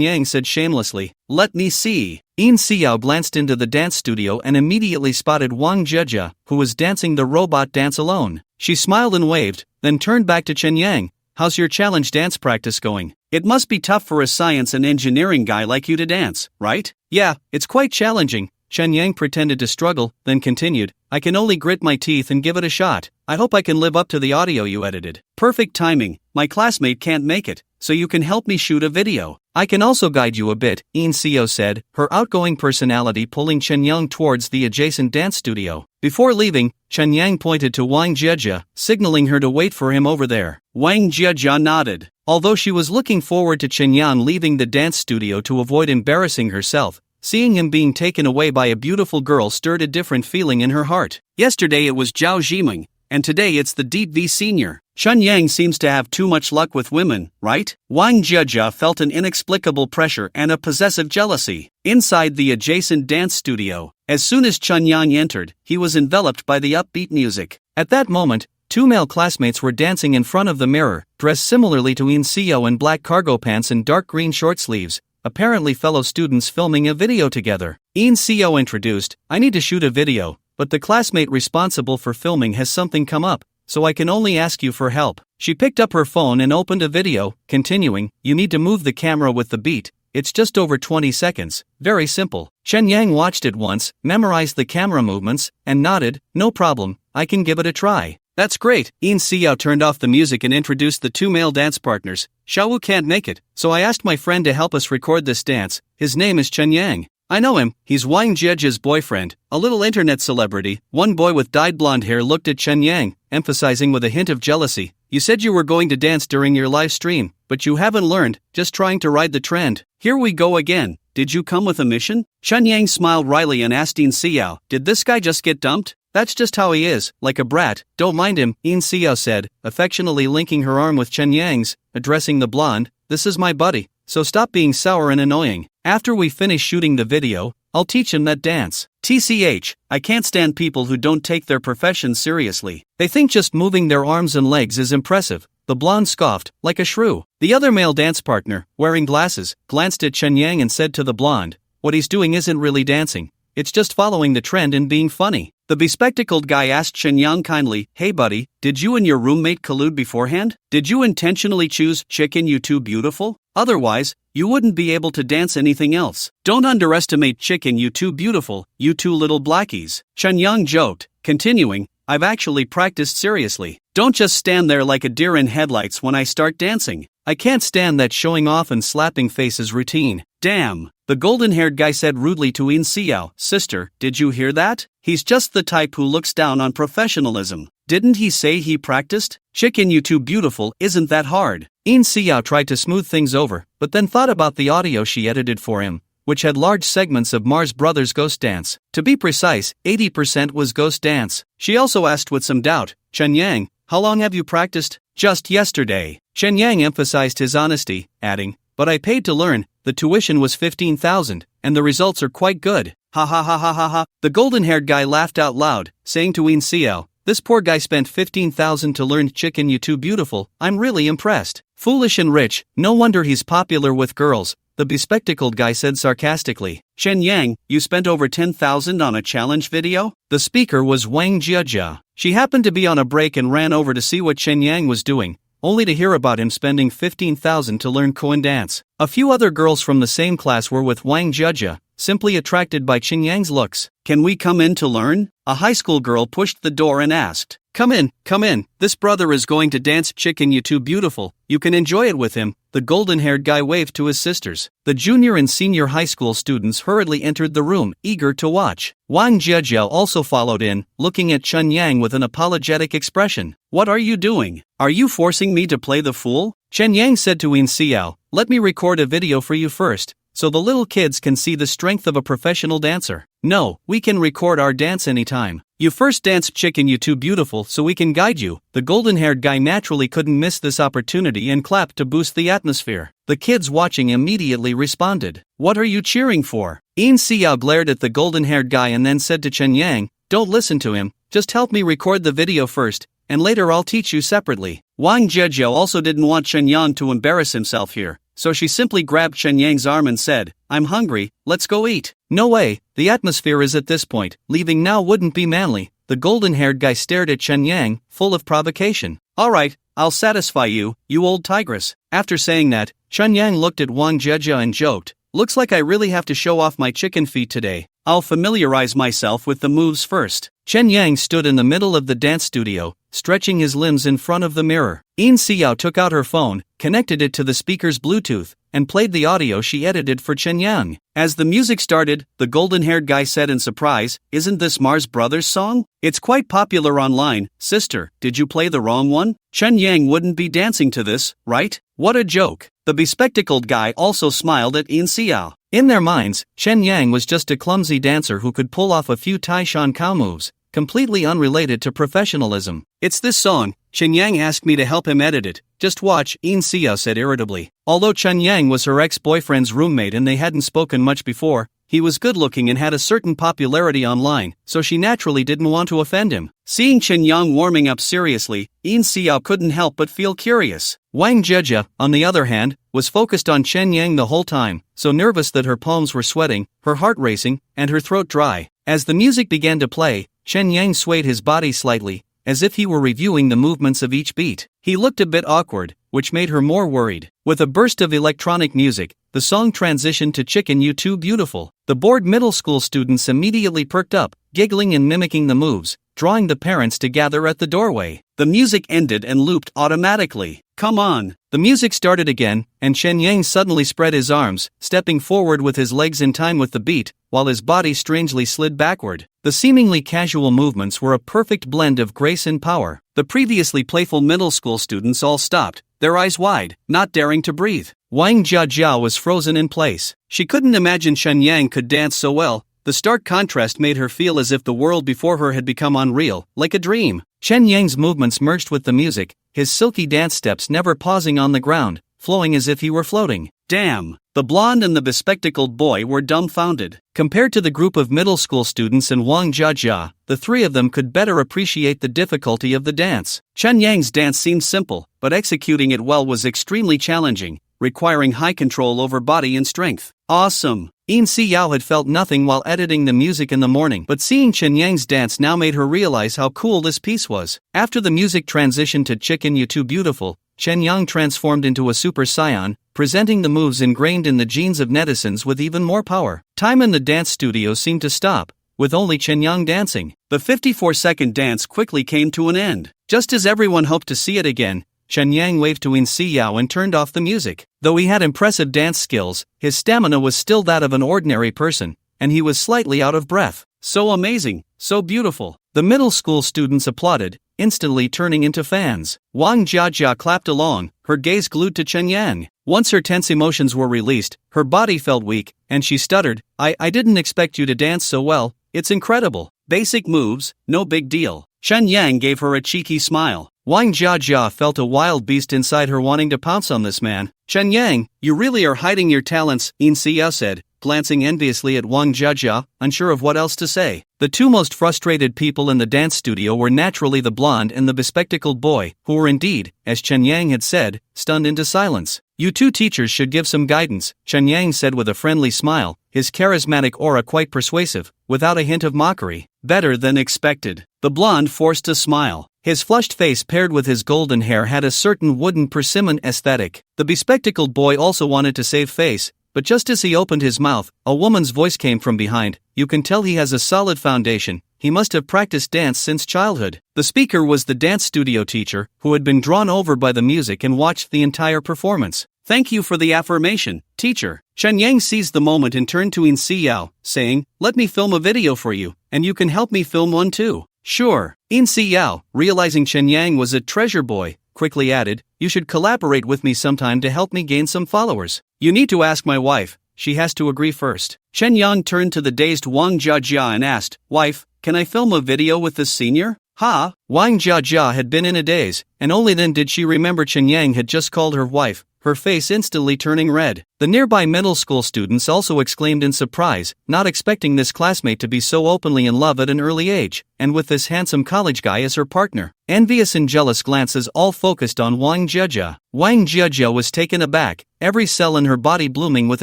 Yang said shamelessly. "Let me see." Yin Xiao glanced into the dance studio and immediately spotted Wang Jia, who was dancing the robot dance alone. She smiled and waved, then turned back to Chen Yang. "How's your challenge dance practice going? It must be tough for a science and engineering guy like you to dance, right?" "Yeah, it's quite challenging." Chen Yang pretended to struggle, then continued, "I can only grit my teeth and give it a shot. I hope I can live up to the audio you edited." "Perfect timing, my classmate can't make it, so you can help me shoot a video. I can also guide you a bit," Yin Xiao said, her outgoing personality pulling Chen Yang towards the adjacent dance studio. Before leaving, Chen Yang pointed to Wang Jia, signaling her to wait for him over there. Wang Jia nodded. Although she was looking forward to Chen Yang leaving the dance studio to avoid embarrassing herself, seeing him being taken away by a beautiful girl stirred a different feeling in her heart. Yesterday it was Zhao Zhiming, and today it's the Deep V Senior. Chen Yang seems to have too much luck with women, right? Wang Jia felt an inexplicable pressure and a possessive jealousy. Inside the adjacent dance studio, as soon as Chen Yang entered, he was enveloped by the upbeat music. At that moment, two male classmates were dancing in front of the mirror, dressed similarly to Yin Xiao in black cargo pants and dark green short sleeves, apparently fellow students filming a video together. Yin Xiao introduced, "I need to shoot a video, but the classmate responsible for filming has something come up, so I can only ask you for help." She picked up her phone and opened a video, continuing, "You need to move the camera with the beat. It's just over 20 seconds, very simple." Chen Yang watched it once, memorized the camera movements, and nodded, "No problem, I can give it a try." "That's great." Yin Xiao turned off the music and introduced the two male dance partners. "Xiaowu can't make it, so I asked my friend to help us record this dance. His name is Chen Yang. I know him, he's Wang Jia's boyfriend, a little internet celebrity." One boy with dyed blonde hair looked at Chen Yang, emphasizing with a hint of jealousy, "You said you were going to dance during your live stream, but you haven't learned, just trying to ride the trend." "Here we go again. Did you come with a mission?" Chen Yang smiled wryly and asked Yin Xiao, "Did this guy just get dumped?" "That's just how he is, like a brat, don't mind him," Yin Xiao said, affectionately linking her arm with Chen Yang's, addressing the blonde, "This is my buddy, so stop being sour and annoying. After we finish shooting the video, I'll teach him that dance." TCH, I can't stand people who don't take their profession seriously. They think just moving their arms and legs is impressive, the blonde scoffed, like a shrew. The other male dance partner, wearing glasses, glanced at Chen Yang and said to the blonde, "What he's doing isn't really dancing, it's just following the trend and being funny." The bespectacled guy asked Chen Yang kindly, "Hey buddy, did you and your roommate collude beforehand? Did you intentionally choose Chicken You Too Beautiful? Otherwise, you wouldn't be able to dance anything else. Don't underestimate Chicken You Too Beautiful, you two little blackies." Chen Yang joked, continuing, "I've actually practiced seriously. Don't just stand there like a deer in headlights when I start dancing. I can't stand that showing off and slapping faces routine." "Damn," the golden-haired guy said rudely to Yin Xiao, "Sister, did you hear that? He's just the type who looks down on professionalism. Didn't he say he practiced? Chicken You Too Beautiful isn't that hard." Yin Xiao tried to smooth things over, but then thought about the audio she edited for him, which had large segments of Mars Brothers' Ghost Dance. To be precise, 80% was Ghost Dance. She also asked with some doubt, "Chen Yang, how long have you practiced?" "Just yesterday." Chen Yang emphasized his honesty, adding, "But I paid to learn, the tuition was 15,000, and the results are quite good." "Ha ha ha ha ha ha." The golden-haired guy laughed out loud, saying to Yin Xiao, this poor guy spent 15,000 to learn chicken you too beautiful, I'm really impressed. Foolish and rich, no wonder he's popular with girls, the bespectacled guy said sarcastically. Chen Yang, you spent over 10,000 on a challenge video? The speaker was Wang Jiajia. She happened to be on a break and ran over to see what Chen Yang was doing, only to hear about him spending 15,000 to learn koan dance. A few other girls from the same class were with Wang Jiajia, simply attracted by Chen Yang's looks. Can we come in to learn? A high school girl pushed the door and asked. Come in, this brother is going to dance chicken you too beautiful, you can enjoy it with him, the golden-haired guy waved to his sisters. The junior and senior high school students hurriedly entered the room, eager to watch. Wang Jiajia also followed in, looking at Chen Yang with an apologetic expression. What are you doing? Are you forcing me to play the fool? Chen Yang said to Yin Xiao, let me record a video for you first, so the little kids can see the strength of a professional dancer. No, we can record our dance anytime. You first dance chicken you too beautiful so we can guide you. The golden-haired guy naturally couldn't miss this opportunity and clapped to boost the atmosphere. The kids watching immediately responded. What are you cheering for? Yin Xiao glared at the golden-haired guy and then said to Chen Yang, don't listen to him, just help me record the video first, and later I'll teach you separately. Wang Jiajia also didn't want Chen Yang to embarrass himself here, so she simply grabbed Chen Yang's arm and said, I'm hungry, let's go eat. No way, the atmosphere is at this point, leaving now wouldn't be manly. The golden-haired guy stared at Chen Yang, full of provocation. Alright, I'll satisfy you, you old tigress. After saying that, Chen Yang looked at Wang Jiajia and joked, looks like I really have to show off my chicken feet today. I'll familiarize myself with the moves first. Chen Yang stood in the middle of the dance studio, stretching his limbs in front of the mirror. Yin Xiao took out her phone, connected it to the speaker's Bluetooth, and played the audio she edited for Chen Yang. As the music started, the golden-haired guy said in surprise, isn't this Mars Brothers song? It's quite popular online. Sister, did you play the wrong one? Chen Yang wouldn't be dancing to this, right? What a joke. The bespectacled guy also smiled at Yin Xiao. In their minds, Chen Yang was just a clumsy dancer who could pull off a few Tai-Shan cow moves, completely unrelated to professionalism. It's this song, Chen Yang asked me to help him edit it. Just watch, Yin Xiao said irritably. Although Chen Yang was her ex-boyfriend's roommate and they hadn't spoken much before, he was good-looking and had a certain popularity online, so she naturally didn't want to offend him. Seeing Chen Yang warming up seriously, Yin Xiao couldn't help but feel curious. Wang Jiajia, on the other hand, was focused on Chen Yang the whole time, so nervous that her palms were sweating, her heart racing, and her throat dry. As the music began to play, Chen Yang swayed his body slightly, as if he were reviewing the movements of each beat. He looked a bit awkward, which made her more worried. With a burst of electronic music, the song transitioned to Chicken You Too Beautiful. The bored middle school students immediately perked up, giggling and mimicking the moves, drawing the parents to gather at the doorway. The music ended and looped automatically. Come on! The music started again, and Chen Yang suddenly spread his arms, stepping forward with his legs in time with the beat, while his body strangely slid backward. The seemingly casual movements were a perfect blend of grace and power. The previously playful middle school students all stopped, their eyes wide, not daring to breathe. Wang Jiajia was frozen in place. She couldn't imagine Chen Yang could dance so well. The stark contrast made her feel as if the world before her had become unreal, like a dream. Chen Yang's movements merged with the music, his silky dance steps never pausing on the ground, flowing as if he were floating. Damn! The blonde and the bespectacled boy were dumbfounded. Compared to the group of middle school students and Wang Jiajia, the three of them could better appreciate the difficulty of the dance. Chen Yang's dance seemed simple, but executing it well was extremely challenging, requiring high control over body and strength. Awesome! Yin Xiao had felt nothing while editing the music in the morning, but seeing Chen Yang's dance now made her realize how cool this piece was. After the music transitioned to Chicken You Too Beautiful, Chen Yang transformed into a Super Saiyan, presenting the moves ingrained in the genes of netizens with even more power. Time in the dance studio seemed to stop, with only Chen Yang dancing. The 54-second dance quickly came to an end. Just as everyone hoped to see it again, Chen Yang waved to Yin Xiao and turned off the music. Though he had impressive dance skills, his stamina was still that of an ordinary person, and he was slightly out of breath. So amazing, so beautiful. The middle school students applauded, instantly turning into fans. Wang Jiajia clapped along, her gaze glued to Chen Yang. Once her tense emotions were released, her body felt weak, and she stuttered, I didn't expect you to dance so well, it's incredible. Basic moves, no big deal. Chen Yang gave her a cheeky smile. Wang Jiajia felt a wild beast inside her wanting to pounce on this man. Chen Yang, you really are hiding your talents, Yin Xiao said, glancing enviously at Wang Jiajia, unsure of what else to say. The two most frustrated people in the dance studio were naturally the blonde and the bespectacled boy, who were indeed, as Chen Yang had said, stunned into silence. "You two teachers should give some guidance," Chen Yang said with a friendly smile, his charismatic aura quite persuasive, without a hint of mockery. "Better than expected." The blonde forced a smile. His flushed face paired with his golden hair had a certain wooden persimmon aesthetic. The bespectacled boy also wanted to save face, but just as he opened his mouth, a woman's voice came from behind. "You can tell he has a solid foundation. He must have practiced dance since childhood." The speaker was the dance studio teacher, who had been drawn over by the music and watched the entire performance. "Thank you for the affirmation, teacher." Chen Yang seized the moment and turned to In Siyao, saying, "Let me film a video for you, and you can help me film one too." "Sure." In Siyao, realizing Chen Yang was a treasure boy, quickly added, "You should collaborate with me sometime to help me gain some followers." "You need to ask my wife. She has to agree first." Chen Yang turned to the dazed Wang Jiajia and asked, "Wife, can I film a video with this senior?" "Ha!" Wang Jiajia had been in a daze, and only then did she remember Chen Yang had just called her wife, her face instantly turning red. The nearby middle school students also exclaimed in surprise, not expecting this classmate to be so openly in love at an early age, and with this handsome college guy as her partner. Envious and jealous glances all focused on Wang Jiajia. Wang Jiajia was taken aback, every cell in her body blooming with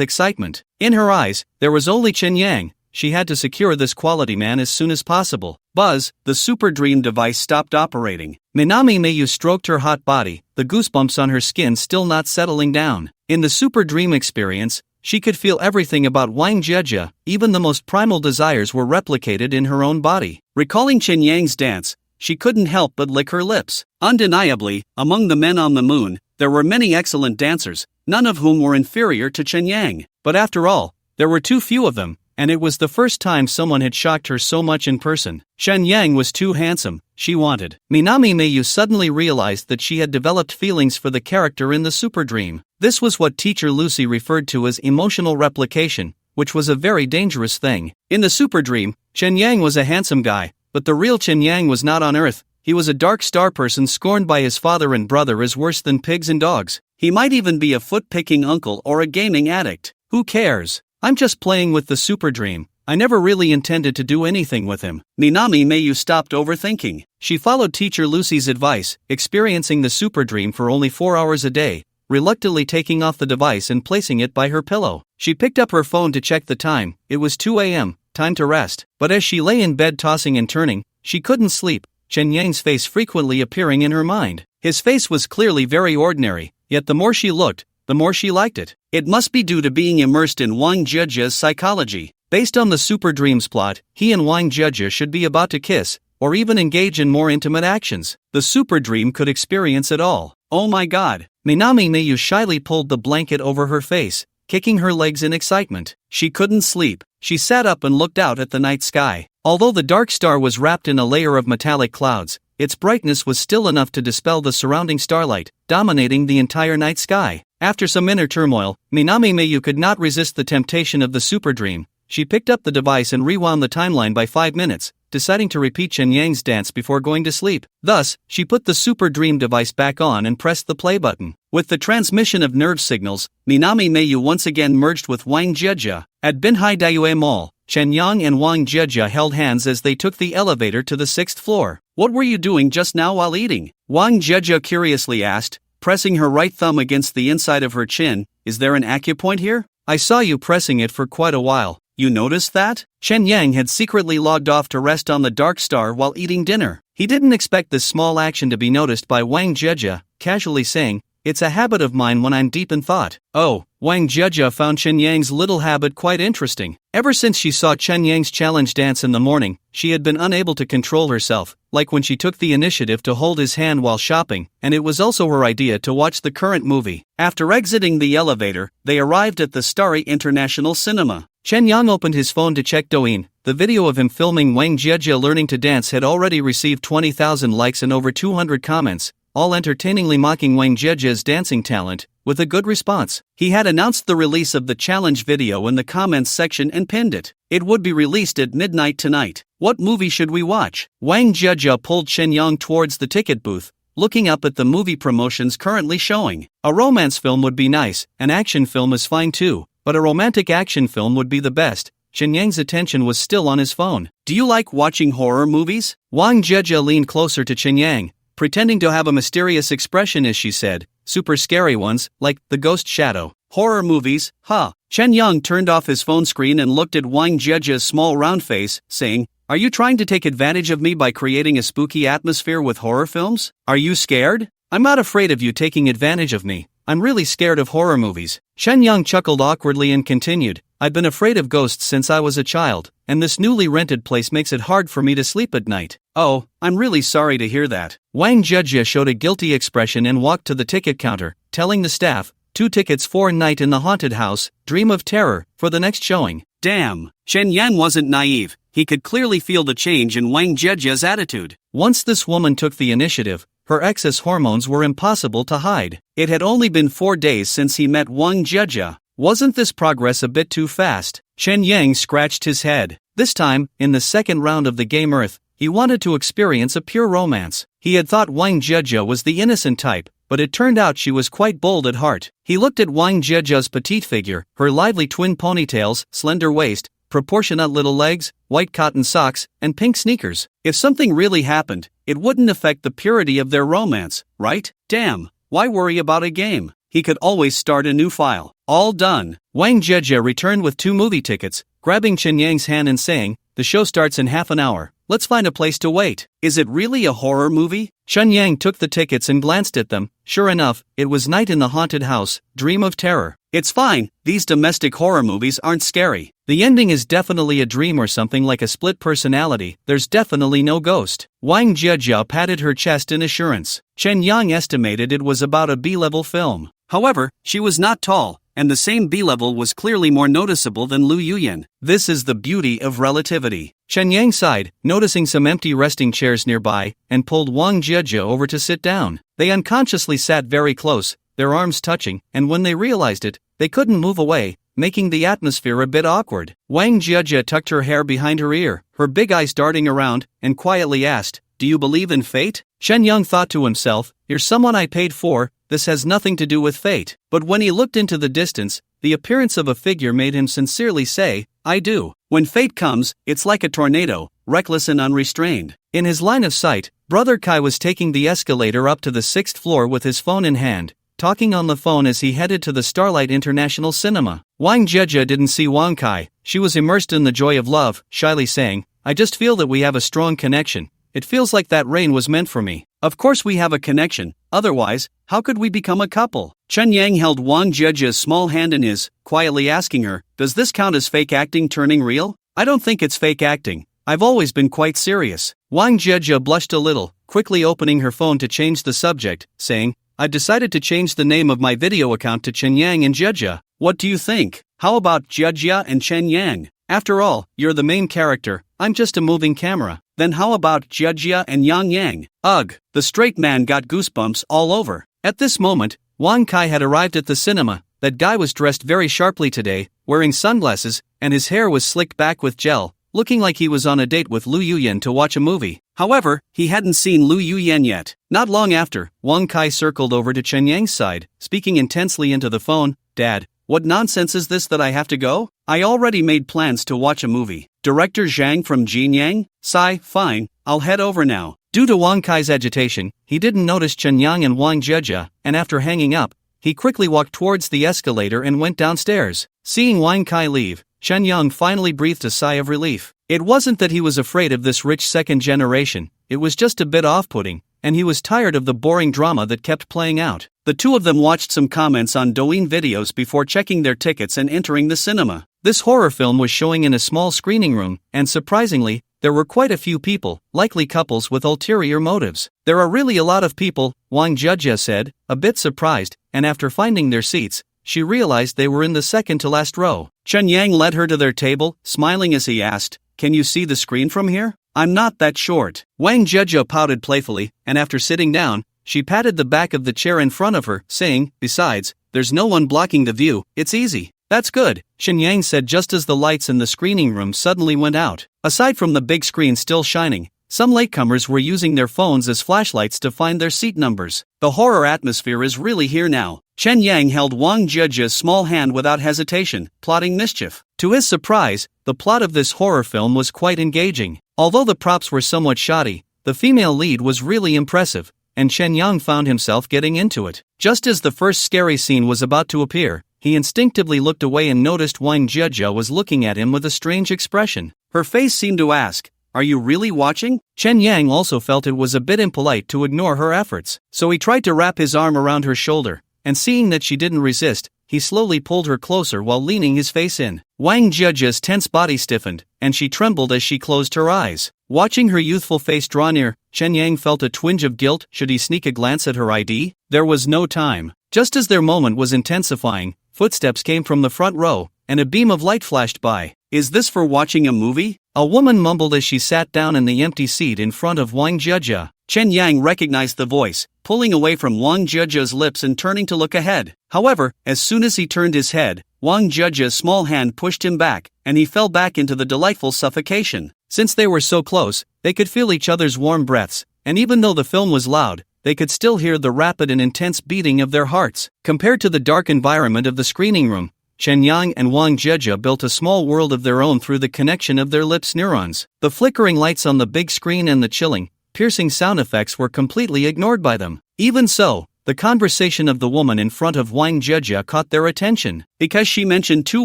excitement. In her eyes, there was only Chen Yang. She had to secure this quality man as soon as possible. Buzz, the super dream device stopped operating. Minami Mayu stroked her hot body, the goosebumps on her skin still not settling down. In the super dream experience, she could feel everything about Wang Jiajia, even the most primal desires were replicated in her own body. Recalling Chen Yang's dance, she couldn't help but lick her lips. Undeniably, among the men on the moon, there were many excellent dancers, none of whom were inferior to Chen Yang. But after all, there were too few of them, and it was the first time someone had shocked her so much in person. Chen Yang was too handsome, she wanted. Minami Mayu suddenly realized that she had developed feelings for the character in the super dream. This was what teacher Lucy referred to as emotional replication, which was a very dangerous thing. In the super dream, Chen Yang was a handsome guy, but the real Chen Yang was not on Earth. He was a dark star person scorned by his father and brother as worse than pigs and dogs. He might even be a foot-picking uncle or a gaming addict. Who cares? I'm just playing with the super dream. I never really intended to do anything with him. Minami Mayu stopped overthinking. She followed teacher Lucy's advice, experiencing the super dream for only 4 hours a day, reluctantly taking off the device and placing it by her pillow. She picked up her phone to check the time. It was 2 a.m., time to rest. But as she lay in bed tossing and turning, she couldn't sleep, Chen Yang's face frequently appearing in her mind. His face was clearly very ordinary, yet the more she looked, the more she liked it. It must be due to being immersed in Wang Jiajia's psychology. Based on the super dreams plot, he and Wang Jiajia should be about to kiss, or even engage in more intimate actions. The super dream could experience it all. Oh my god! Minami Mayu shyly pulled the blanket over her face, kicking her legs in excitement. She couldn't sleep. She sat up and looked out at the night sky. Although the dark star was wrapped in a layer of metallic clouds, its brightness was still enough to dispel the surrounding starlight, dominating the entire night sky. After some inner turmoil, Minami Mayu could not resist the temptation of the super dream. She picked up the device and rewound the timeline by 5 minutes, deciding to repeat Chen Yang's dance before going to sleep. Thus, she put the super dream device back on and pressed the play button. With the transmission of nerve signals, Minami Mayu once again merged with Wang Jiajia. At Binhai Daiyue Mall, Chen Yang and Wang Jiajia held hands as they took the elevator to the 6th floor. "What were you doing just now while eating?" Wang Jiajia curiously asked, pressing her right thumb against the inside of her chin. "Is there an acupoint here? I saw you pressing it for quite a while. You noticed that?" Chen Yang had secretly logged off to rest on the dark star while eating dinner. He didn't expect this small action to be noticed by Wang Jiajia, casually saying, "It's a habit of mine when I'm deep in thought." Oh, Wang Jiajia found Chen Yang's little habit quite interesting. Ever since she saw Chen Yang's challenge dance in the morning, she had been unable to control herself, like when she took the initiative to hold his hand while shopping, and it was also her idea to watch the current movie. After exiting the elevator, they arrived at the Starry International Cinema. Chen Yang opened his phone to check Douyin. The video of him filming Wang Jiajia learning to dance had already received 20,000 likes and over 200 comments, all entertainingly mocking Wang Jiajia's dancing talent, with a good response. He had announced the release of the challenge video in the comments section and pinned it. It would be released at midnight tonight. What movie should we watch? Wang Jiajia pulled Chen Yang towards the ticket booth, looking up at the movie promotions currently showing. A romance film would be nice, an action film is fine too, but a romantic action film would be the best. Chen Yang's attention was still on his phone. Do you like watching horror movies? Wang Jieja leaned closer to Chen Yang, pretending to have a mysterious expression as she said, super scary ones, like The Ghost Shadow. Horror movies, huh? Chen Yang turned off his phone screen and looked at Wang Jieja's small round face, saying, are you trying to take advantage of me by creating a spooky atmosphere with horror films? Are you scared? I'm not afraid of you taking advantage of me. I'm really scared of horror movies. Chen Yang chuckled awkwardly and continued, I've been afraid of ghosts since I was a child, and this newly rented place makes it hard for me to sleep at night. Oh, I'm really sorry to hear that. Wang Jieja showed a guilty expression and walked to the ticket counter, telling the staff, 2 tickets for Night in the Haunted House, Dream of Terror, for the next showing. Damn, Chen Yan wasn't naive. He could clearly feel the change in Wang Jieja's attitude. Once this woman took the initiative, her excess hormones were impossible to hide. It had only been 4 days since he met Wang Jieja. Wasn't this progress a bit too fast? Chen Yang scratched his head. This time, in the second round of the Game Earth, he wanted to experience a pure romance. He had thought Wang Jieja was the innocent type, but it turned out she was quite bold at heart. He looked at Wang Jieja's petite figure, her lively twin ponytails, slender waist, proportionate little legs, white cotton socks, and pink sneakers. If something really happened, it wouldn't affect the purity of their romance, right? Damn, why worry about a game? He could always start a new file. All done. Wang Jieja returned with 2 movie tickets, grabbing Chen Yang's hand and saying, the show starts in half an hour. Let's find a place to wait. Is it really a horror movie? Chen Yang took the tickets and glanced at them. Sure enough, it was Night in the Haunted House, Dream of Terror. It's fine, these domestic horror movies aren't scary. The ending is definitely a dream or something like a split personality. There's definitely no ghost. Wang Jieja patted her chest in assurance. Chen Yang estimated it was about a B-level film. However, she was not tall, and the same B-level was clearly more noticeable than Lu Yuyan. This is the beauty of relativity. Chen Yang sighed, noticing some empty resting chairs nearby, and pulled Wang Jieja over to sit down. They unconsciously sat very close, their arms touching, and when they realized it, they couldn't move away, making the atmosphere a bit awkward. Wang Jieja tucked her hair behind her ear, her big eyes darting around, and quietly asked, do you believe in fate? Chen Yang thought to himself, you're someone I paid for, this has nothing to do with fate. But when he looked into the distance, the appearance of a figure made him sincerely say, I do. When fate comes, it's like a tornado, reckless and unrestrained. In his line of sight, Brother Kai was taking the escalator up to the 6th floor with his phone in hand, talking on the phone as he headed to the Starlight International Cinema. Wang Jieja didn't see Wang Kai. She was immersed in the joy of love, shyly saying, I just feel that we have a strong connection. It feels like that rain was meant for me. Of course we have a connection, otherwise, how could we become a couple? Chen Yang held Wang Jieja's small hand in his, quietly asking her, does this count as fake acting turning real? I don't think it's fake acting. I've always been quite serious. Wang Jieja blushed a little, quickly opening her phone to change the subject, saying, I've decided to change the name of my video account to Chen Yang and Jieja. What do you think? How about Jieja and Chen Yang? After all, you're the main character, I'm just a moving camera. Then how about Jieja and Yang Yang? Ugh, the straight man got goosebumps all over. At this moment, Wang Kai had arrived at the cinema. That guy was dressed very sharply today, wearing sunglasses, and his hair was slicked back with gel, looking like he was on a date with Lu Yuyan to watch a movie. However, he hadn't seen Lu Yuyan yet. Not long after, Wang Kai circled over to Chen Yang's side, speaking intensely into the phone, Dad, what nonsense is this that I have to go? I already made plans to watch a movie. Director Zhang from Jinyang? Sigh, fine, I'll head over now. Due to Wang Kai's agitation, he didn't notice Chen Yang and Wang Jieja, and after hanging up, he quickly walked towards the escalator and went downstairs. Seeing Wang Kai leave, Chen Yang finally breathed a sigh of relief. It wasn't that he was afraid of this rich second generation, it was just a bit off-putting, and he was tired of the boring drama that kept playing out. The two of them watched some comments on Douyin videos before checking their tickets and entering the cinema. This horror film was showing in a small screening room, and surprisingly, there were quite a few people, likely couples with ulterior motives. There are really a lot of people, Wang Jieja said, a bit surprised, and after finding their seats, she realized they were in the second to last row. Chen Yang led her to their table, smiling as he asked, Can you see the screen from here? I'm not that short. Wang Jieja pouted playfully, and after sitting down, she patted the back of the chair in front of her, saying, Besides, there's no one blocking the view, it's easy. That's good, Chen Yang said just as the lights in the screening room suddenly went out. Aside from the big screen still shining, Some latecomers were using their phones as flashlights to find their seat numbers. The horror atmosphere is really here now. Chen Yang held Wang Jiejia's small hand without hesitation, plotting mischief. To his surprise, the plot of this horror film was quite engaging. Although the props were somewhat shoddy, the female lead was really impressive, and Chen Yang found himself getting into it. Just as the first scary scene was about to appear, he instinctively looked away and noticed Wang Jiejia was looking at him with a strange expression. Her face seemed to ask, "Are you really watching?" Chen Yang also felt it was a bit impolite to ignore her efforts, so he tried to wrap his arm around her shoulder, and seeing that she didn't resist, he slowly pulled her closer while leaning his face in. Wang Jiejia's tense body stiffened, and she trembled as she closed her eyes. Watching her youthful face draw near, Chen Yang felt a twinge of guilt. Should he sneak a glance at her ID? There was no time. Just as their moment was intensifying, footsteps came from the front row, and a beam of light flashed by. "Is this for watching a movie?" A woman mumbled as she sat down in the empty seat in front of Wang Jiejia. Chen Yang recognized the voice, pulling away from Wang Jiejia's lips and turning to look ahead. However, as soon as he turned his head, Wang Jiejia's small hand pushed him back, and he fell back into the delightful suffocation. Since they were so close, they could feel each other's warm breaths, and even though the film was loud, they could still hear the rapid and intense beating of their hearts. Compared to the dark environment of the screening room, Chen Yang and Wang Jiejia built a small world of their own through the connection of their lips' neurons. The flickering lights on the big screen and the chilling, piercing sound effects were completely ignored by them. Even so, the conversation of the woman in front of Wang Jiejia caught their attention. Because she mentioned two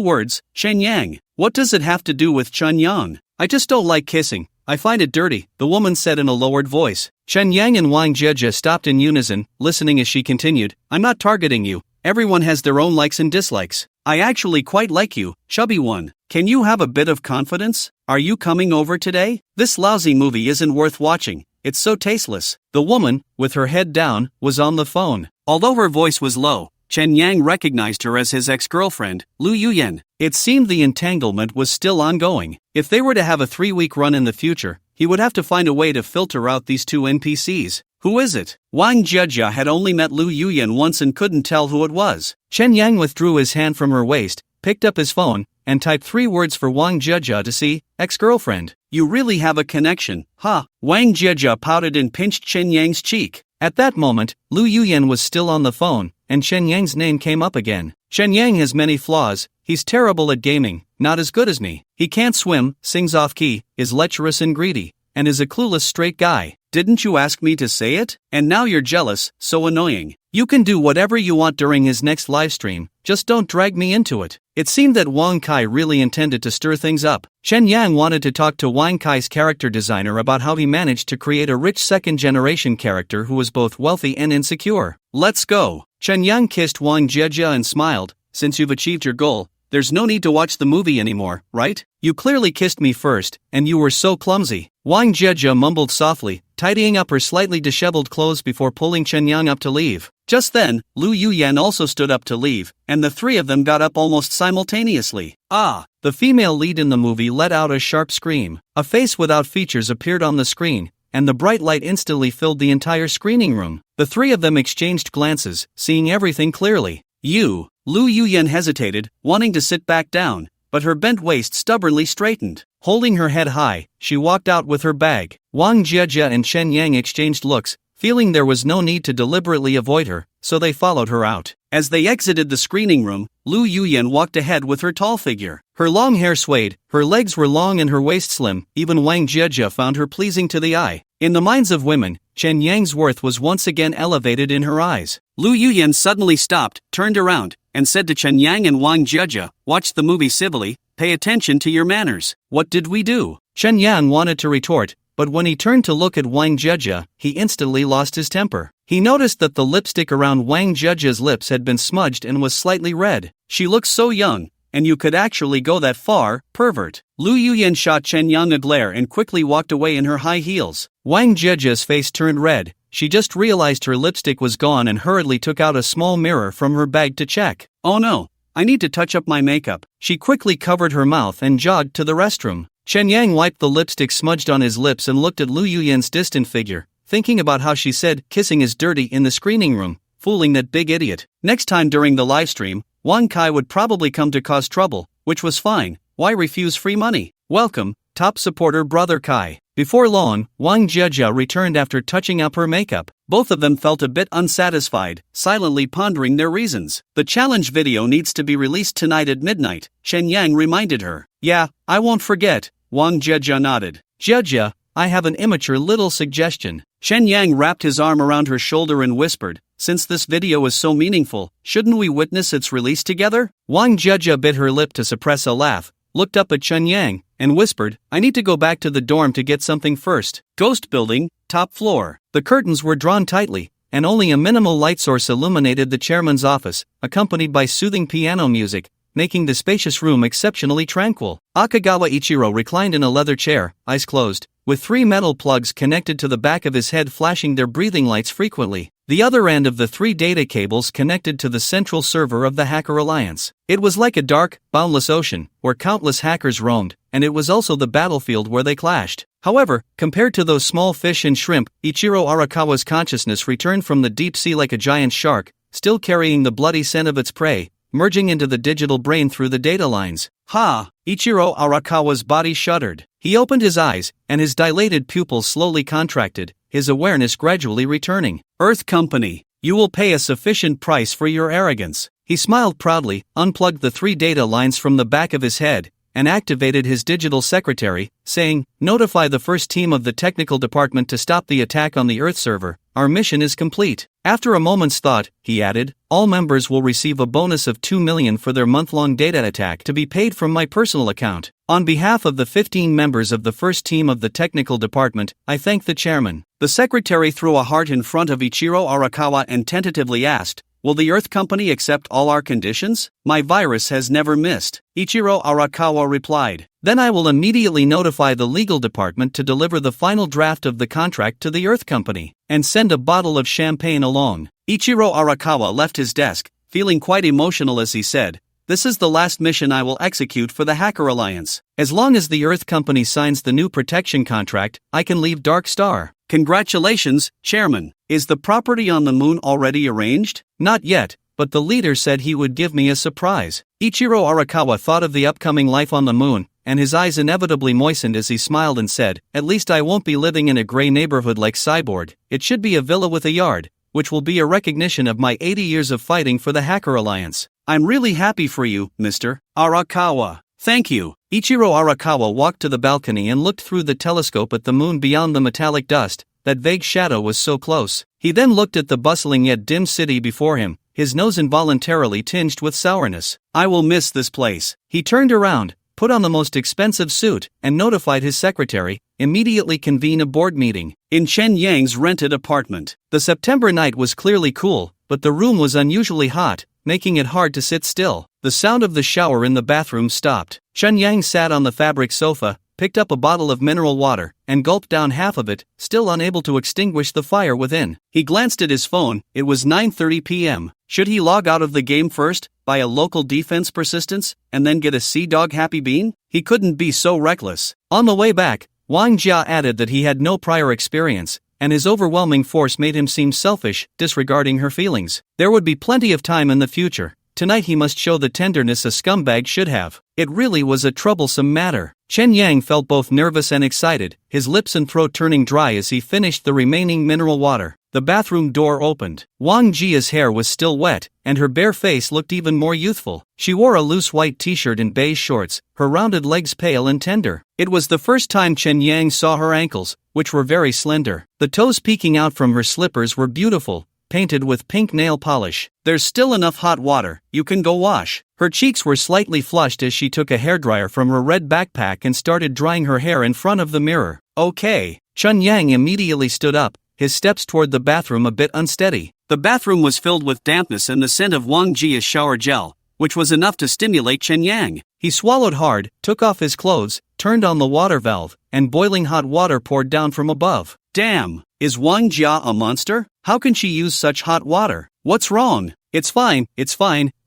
words, Chen Yang. "What does it have to do with Chen Yang? I just don't like kissing. I find it dirty," the woman said in a lowered voice. Chen Yang and Wang Jiejia stopped in unison, listening as she continued, "I'm not targeting you. Everyone has their own likes and dislikes. I actually quite like you, chubby one. Can you have a bit of confidence? Are you coming over today? This lousy movie isn't worth watching. It's so tasteless." The woman, with her head down, was on the phone. Although her voice was low, Chen Yang recognized her as his ex-girlfriend, Lu Yuyan. It seemed the entanglement was still ongoing. If they were to have a 3-week run in the future, he would have to find a way to filter out these two NPCs. Who is it? Wang Jiejia had only met Lu Yuyan once and couldn't tell who it was. Chen Yang withdrew his hand from her waist, picked up his phone, and typed 3 words for Wang Jiejia to see, "Ex-girlfriend. You really have a connection, huh?" Wang Jiejia pouted and pinched Chen Yang's cheek. At that moment, Lu Yuyan was still on the phone, and Chen Yang's name came up again. "Chen Yang has many flaws. He's terrible at gaming, not as good as me. He can't swim, sings off-key, is lecherous and greedy, and is a clueless straight guy. Didn't you ask me to say it? And now you're jealous, so annoying. You can do whatever you want during his next livestream, just don't drag me into it." It seemed that Wang Kai really intended to stir things up. Chen Yang wanted to talk to Wang Kai's character designer about how he managed to create a rich second-generation character who was both wealthy and insecure. "Let's go." Chen Yang kissed Wang Jiejia and smiled. "Since you've achieved your goal, there's no need to watch the movie anymore, right? You clearly kissed me first, and you were so clumsy." Wang Jiejia mumbled softly, tidying up her slightly disheveled clothes before pulling Chen Yang up to leave. Just then, Lu Yuyan also stood up to leave, and the 3 of them got up almost simultaneously. "Ah!" The female lead in the movie let out a sharp scream. A face without features appeared on the screen, and the bright light instantly filled the entire screening room. The 3 of them exchanged glances, seeing everything clearly. "You." Lu Yuyan hesitated, wanting to sit back down, but her bent waist stubbornly straightened. Holding her head high, she walked out with her bag. Wang Jiejia and Chen Yang exchanged looks, feeling there was no need to deliberately avoid her, so they followed her out. As they exited the screening room, Lu Yuyan walked ahead with her tall figure. Her long hair swayed, her legs were long and her waist slim. Even Wang Jiejia found her pleasing to the eye. In the minds of women, Chen Yang's worth was once again elevated in her eyes. Lu Yuyan suddenly stopped, turned around, and said to Chen Yang and Wang Jiejia, "Watch the movie civilly, pay attention to your manners." "What did we do?" Chen Yang wanted to retort, but when he turned to look at Wang Jiejia, he instantly lost his temper. He noticed that the lipstick around Wang Jiejia's lips had been smudged and was slightly red. "She looks so young, and you could actually go that far, pervert." Lu Yuyan shot Chen Yang a glare and quickly walked away in her high heels. Wang Jiejia's face turned red. She just realized her lipstick was gone and hurriedly took out a small mirror from her bag to check. "Oh no, I need to touch up my makeup." She quickly covered her mouth and jogged to the restroom. Chen Yang wiped the lipstick smudged on his lips and looked at Lu Yuyan's distant figure, thinking about how she said kissing is dirty in the screening room, fooling that big idiot. Next time during the livestream, Wang Kai would probably come to cause trouble, which was fine. Why refuse free money? Welcome, top supporter Brother Kai. Before long, Wang Jia returned after touching up her makeup. Both of them felt a bit unsatisfied, silently pondering their reasons. The challenge video needs to be released tonight at midnight, Shen Yang reminded her. Yeah, I won't forget, Wang Jia nodded. Jia, I have an immature little suggestion. Shen Yang wrapped his arm around her shoulder and whispered, since this video is so meaningful, shouldn't we witness its release together? Wang Jia bit her lip to suppress a laugh, looked up at Shen Yang, and whispered, I need to go back to the dorm to get something first. Ghost building, top floor. The curtains were drawn tightly, and only a minimal light source illuminated the chairman's office, accompanied by soothing piano music, making the spacious room exceptionally tranquil. Akagawa Ichiro reclined in a leather chair, eyes closed, with 3 metal plugs connected to the back of his head flashing their breathing lights frequently. The other end of the 3 data cables connected to the central server of the Hacker Alliance. It was like a dark, boundless ocean, where countless hackers roamed, and it was also the battlefield where they clashed. However, compared to those small fish and shrimp, Ichiro Arakawa's consciousness returned from the deep sea like a giant shark, still carrying the bloody scent of its prey, merging into the digital brain through the data lines. Ha! Ichiro Arakawa's body shuddered. He opened his eyes, and his dilated pupils slowly contracted, his awareness gradually returning. Earth Company, you will pay a sufficient price for your arrogance. He smiled proudly, unplugged the 3 data lines from the back of his head, and activated his digital secretary, saying, notify the first team of the technical department to stop the attack on the Earth server. Our mission is complete. After a moment's thought, he added, all members will receive a bonus of 2 million for their month-long data attack to be paid from my personal account. On behalf of the 15 members of the first team of the technical department, I thank the chairman. The secretary threw a heart in front of Ichiro Arakawa and tentatively asked, will the Earth Company accept all our conditions? My virus has never missed. Ichiro Arakawa replied. Then I will immediately notify the legal department to deliver the final draft of the contract to the Earth Company, and send a bottle of champagne along. Ichiro Arakawa left his desk, feeling quite emotional as he said, this is the last mission I will execute for the Hacker Alliance. As long as the Earth Company signs the new protection contract, I can leave Dark Star. Congratulations, Chairman. Is the property on the moon already arranged? Not yet, but the leader said he would give me a surprise. Ichiro Arakawa thought of the upcoming life on the moon, and his eyes inevitably moistened as he smiled and said, at least I won't be living in a gray neighborhood like Cyborg. It should be a villa with a yard, which will be a recognition of my 80 years of fighting for the Hacker Alliance. I'm really happy for you, Mr. Arakawa. Thank you. Ichiro Arakawa walked to the balcony and looked through the telescope at the moon beyond the metallic dust. That vague shadow was so close. He then looked at the bustling yet dim city before him, his nose involuntarily tinged with sourness. I will miss this place. He turned around, put on the most expensive suit, and notified his secretary, immediately convene a board meeting. In Chen Yang's rented apartment. The September night was clearly cool, but the room was unusually hot, making it hard to sit still. The sound of the shower in the bathroom stopped. Chen Yang sat on the fabric sofa, picked up a bottle of mineral water, and gulped down half of it, still unable to extinguish the fire within. He glanced at his phone. It was 9:30 p.m. Should he log out of the game first, buy a local defense persistence, and then get a Sea Dog Happy Bean? He couldn't be so reckless. On the way back, Wang Jia added that he had no prior experience, and his overwhelming force made him seem selfish, disregarding her feelings. There would be plenty of time in the future. Tonight he must show the tenderness a scumbag should have. It really was a troublesome matter. Chen Yang felt both nervous and excited, his lips and throat turning dry as he finished the remaining mineral water. The bathroom door opened. Wang Jia's hair was still wet, and her bare face looked even more youthful. She wore a loose white t-shirt and beige shorts, her rounded legs pale and tender. It was the first time Chen Yang saw her ankles, which were very slender. The toes peeking out from her slippers were beautiful, painted with pink nail polish. There's still enough hot water, you can go wash. Her cheeks were slightly flushed as she took a hairdryer from her red backpack and started drying her hair in front of the mirror. Okay. Chen Yang immediately stood up, his steps toward the bathroom a bit unsteady. The bathroom was filled with dampness and the scent of Wang Jia's shower gel, which was enough to stimulate Chen Yang. He swallowed hard, took off his clothes, turned on the water valve, and boiling hot water poured down from above. Damn, is Wang Jia a monster? How can she use such hot water? What's wrong? It's fine.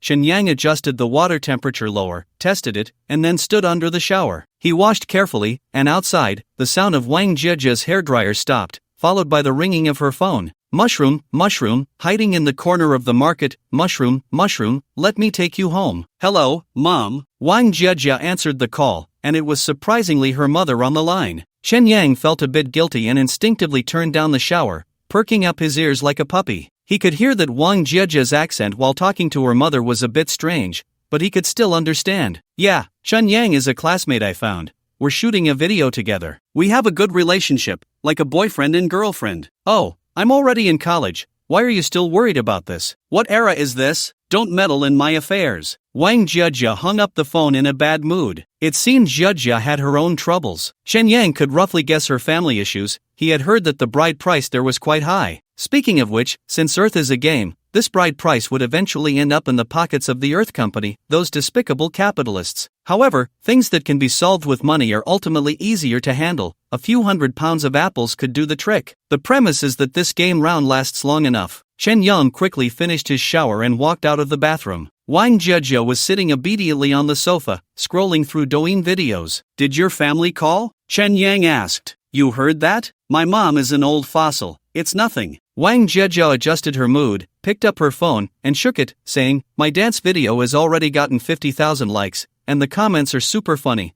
Chen Yang adjusted the water temperature lower, tested it, and then stood under the shower. He washed carefully, and outside, the sound of Wang Jia's hairdryer stopped, followed by the ringing of her phone. Mushroom, hiding in the corner of the market. Mushroom, let me take you home. Hello, Mom. Wang Jia answered the call, and it was surprisingly her mother on the line. Chen Yang felt a bit guilty and instinctively turned down the shower, perking up his ears like a puppy. He could hear that Wang Jiejia's accent while talking to her mother was a bit strange, but he could still understand. Yeah, Chen Yang is a classmate I found. We're shooting a video together. We have a good relationship, like a boyfriend and girlfriend. Oh, I'm already in college. Why are you still worried about this? What era is this? Don't meddle in my affairs. Wang Jiejia hung up the phone in a bad mood. It seemed Jiejia had her own troubles. Chen Yang could roughly guess her family issues. He had heard that the bride price there was quite high. Speaking of which, since Earth is a game, this bride price would eventually end up in the pockets of the Earth Company, those despicable capitalists. However, things that can be solved with money are ultimately easier to handle. A few £100 of apples could do the trick. The premise is that this game round lasts long enough. Chen Yang quickly finished his shower and walked out of the bathroom. Wang Jiejia was sitting obediently on the sofa, scrolling through Douyin videos. Did your family call? Chen Yang asked. You heard that? My mom is an old fossil. It's nothing. Wang Jiejia adjusted her mood, picked up her phone, and shook it, saying, my dance video has already gotten 50,000 likes, and the comments are super funny.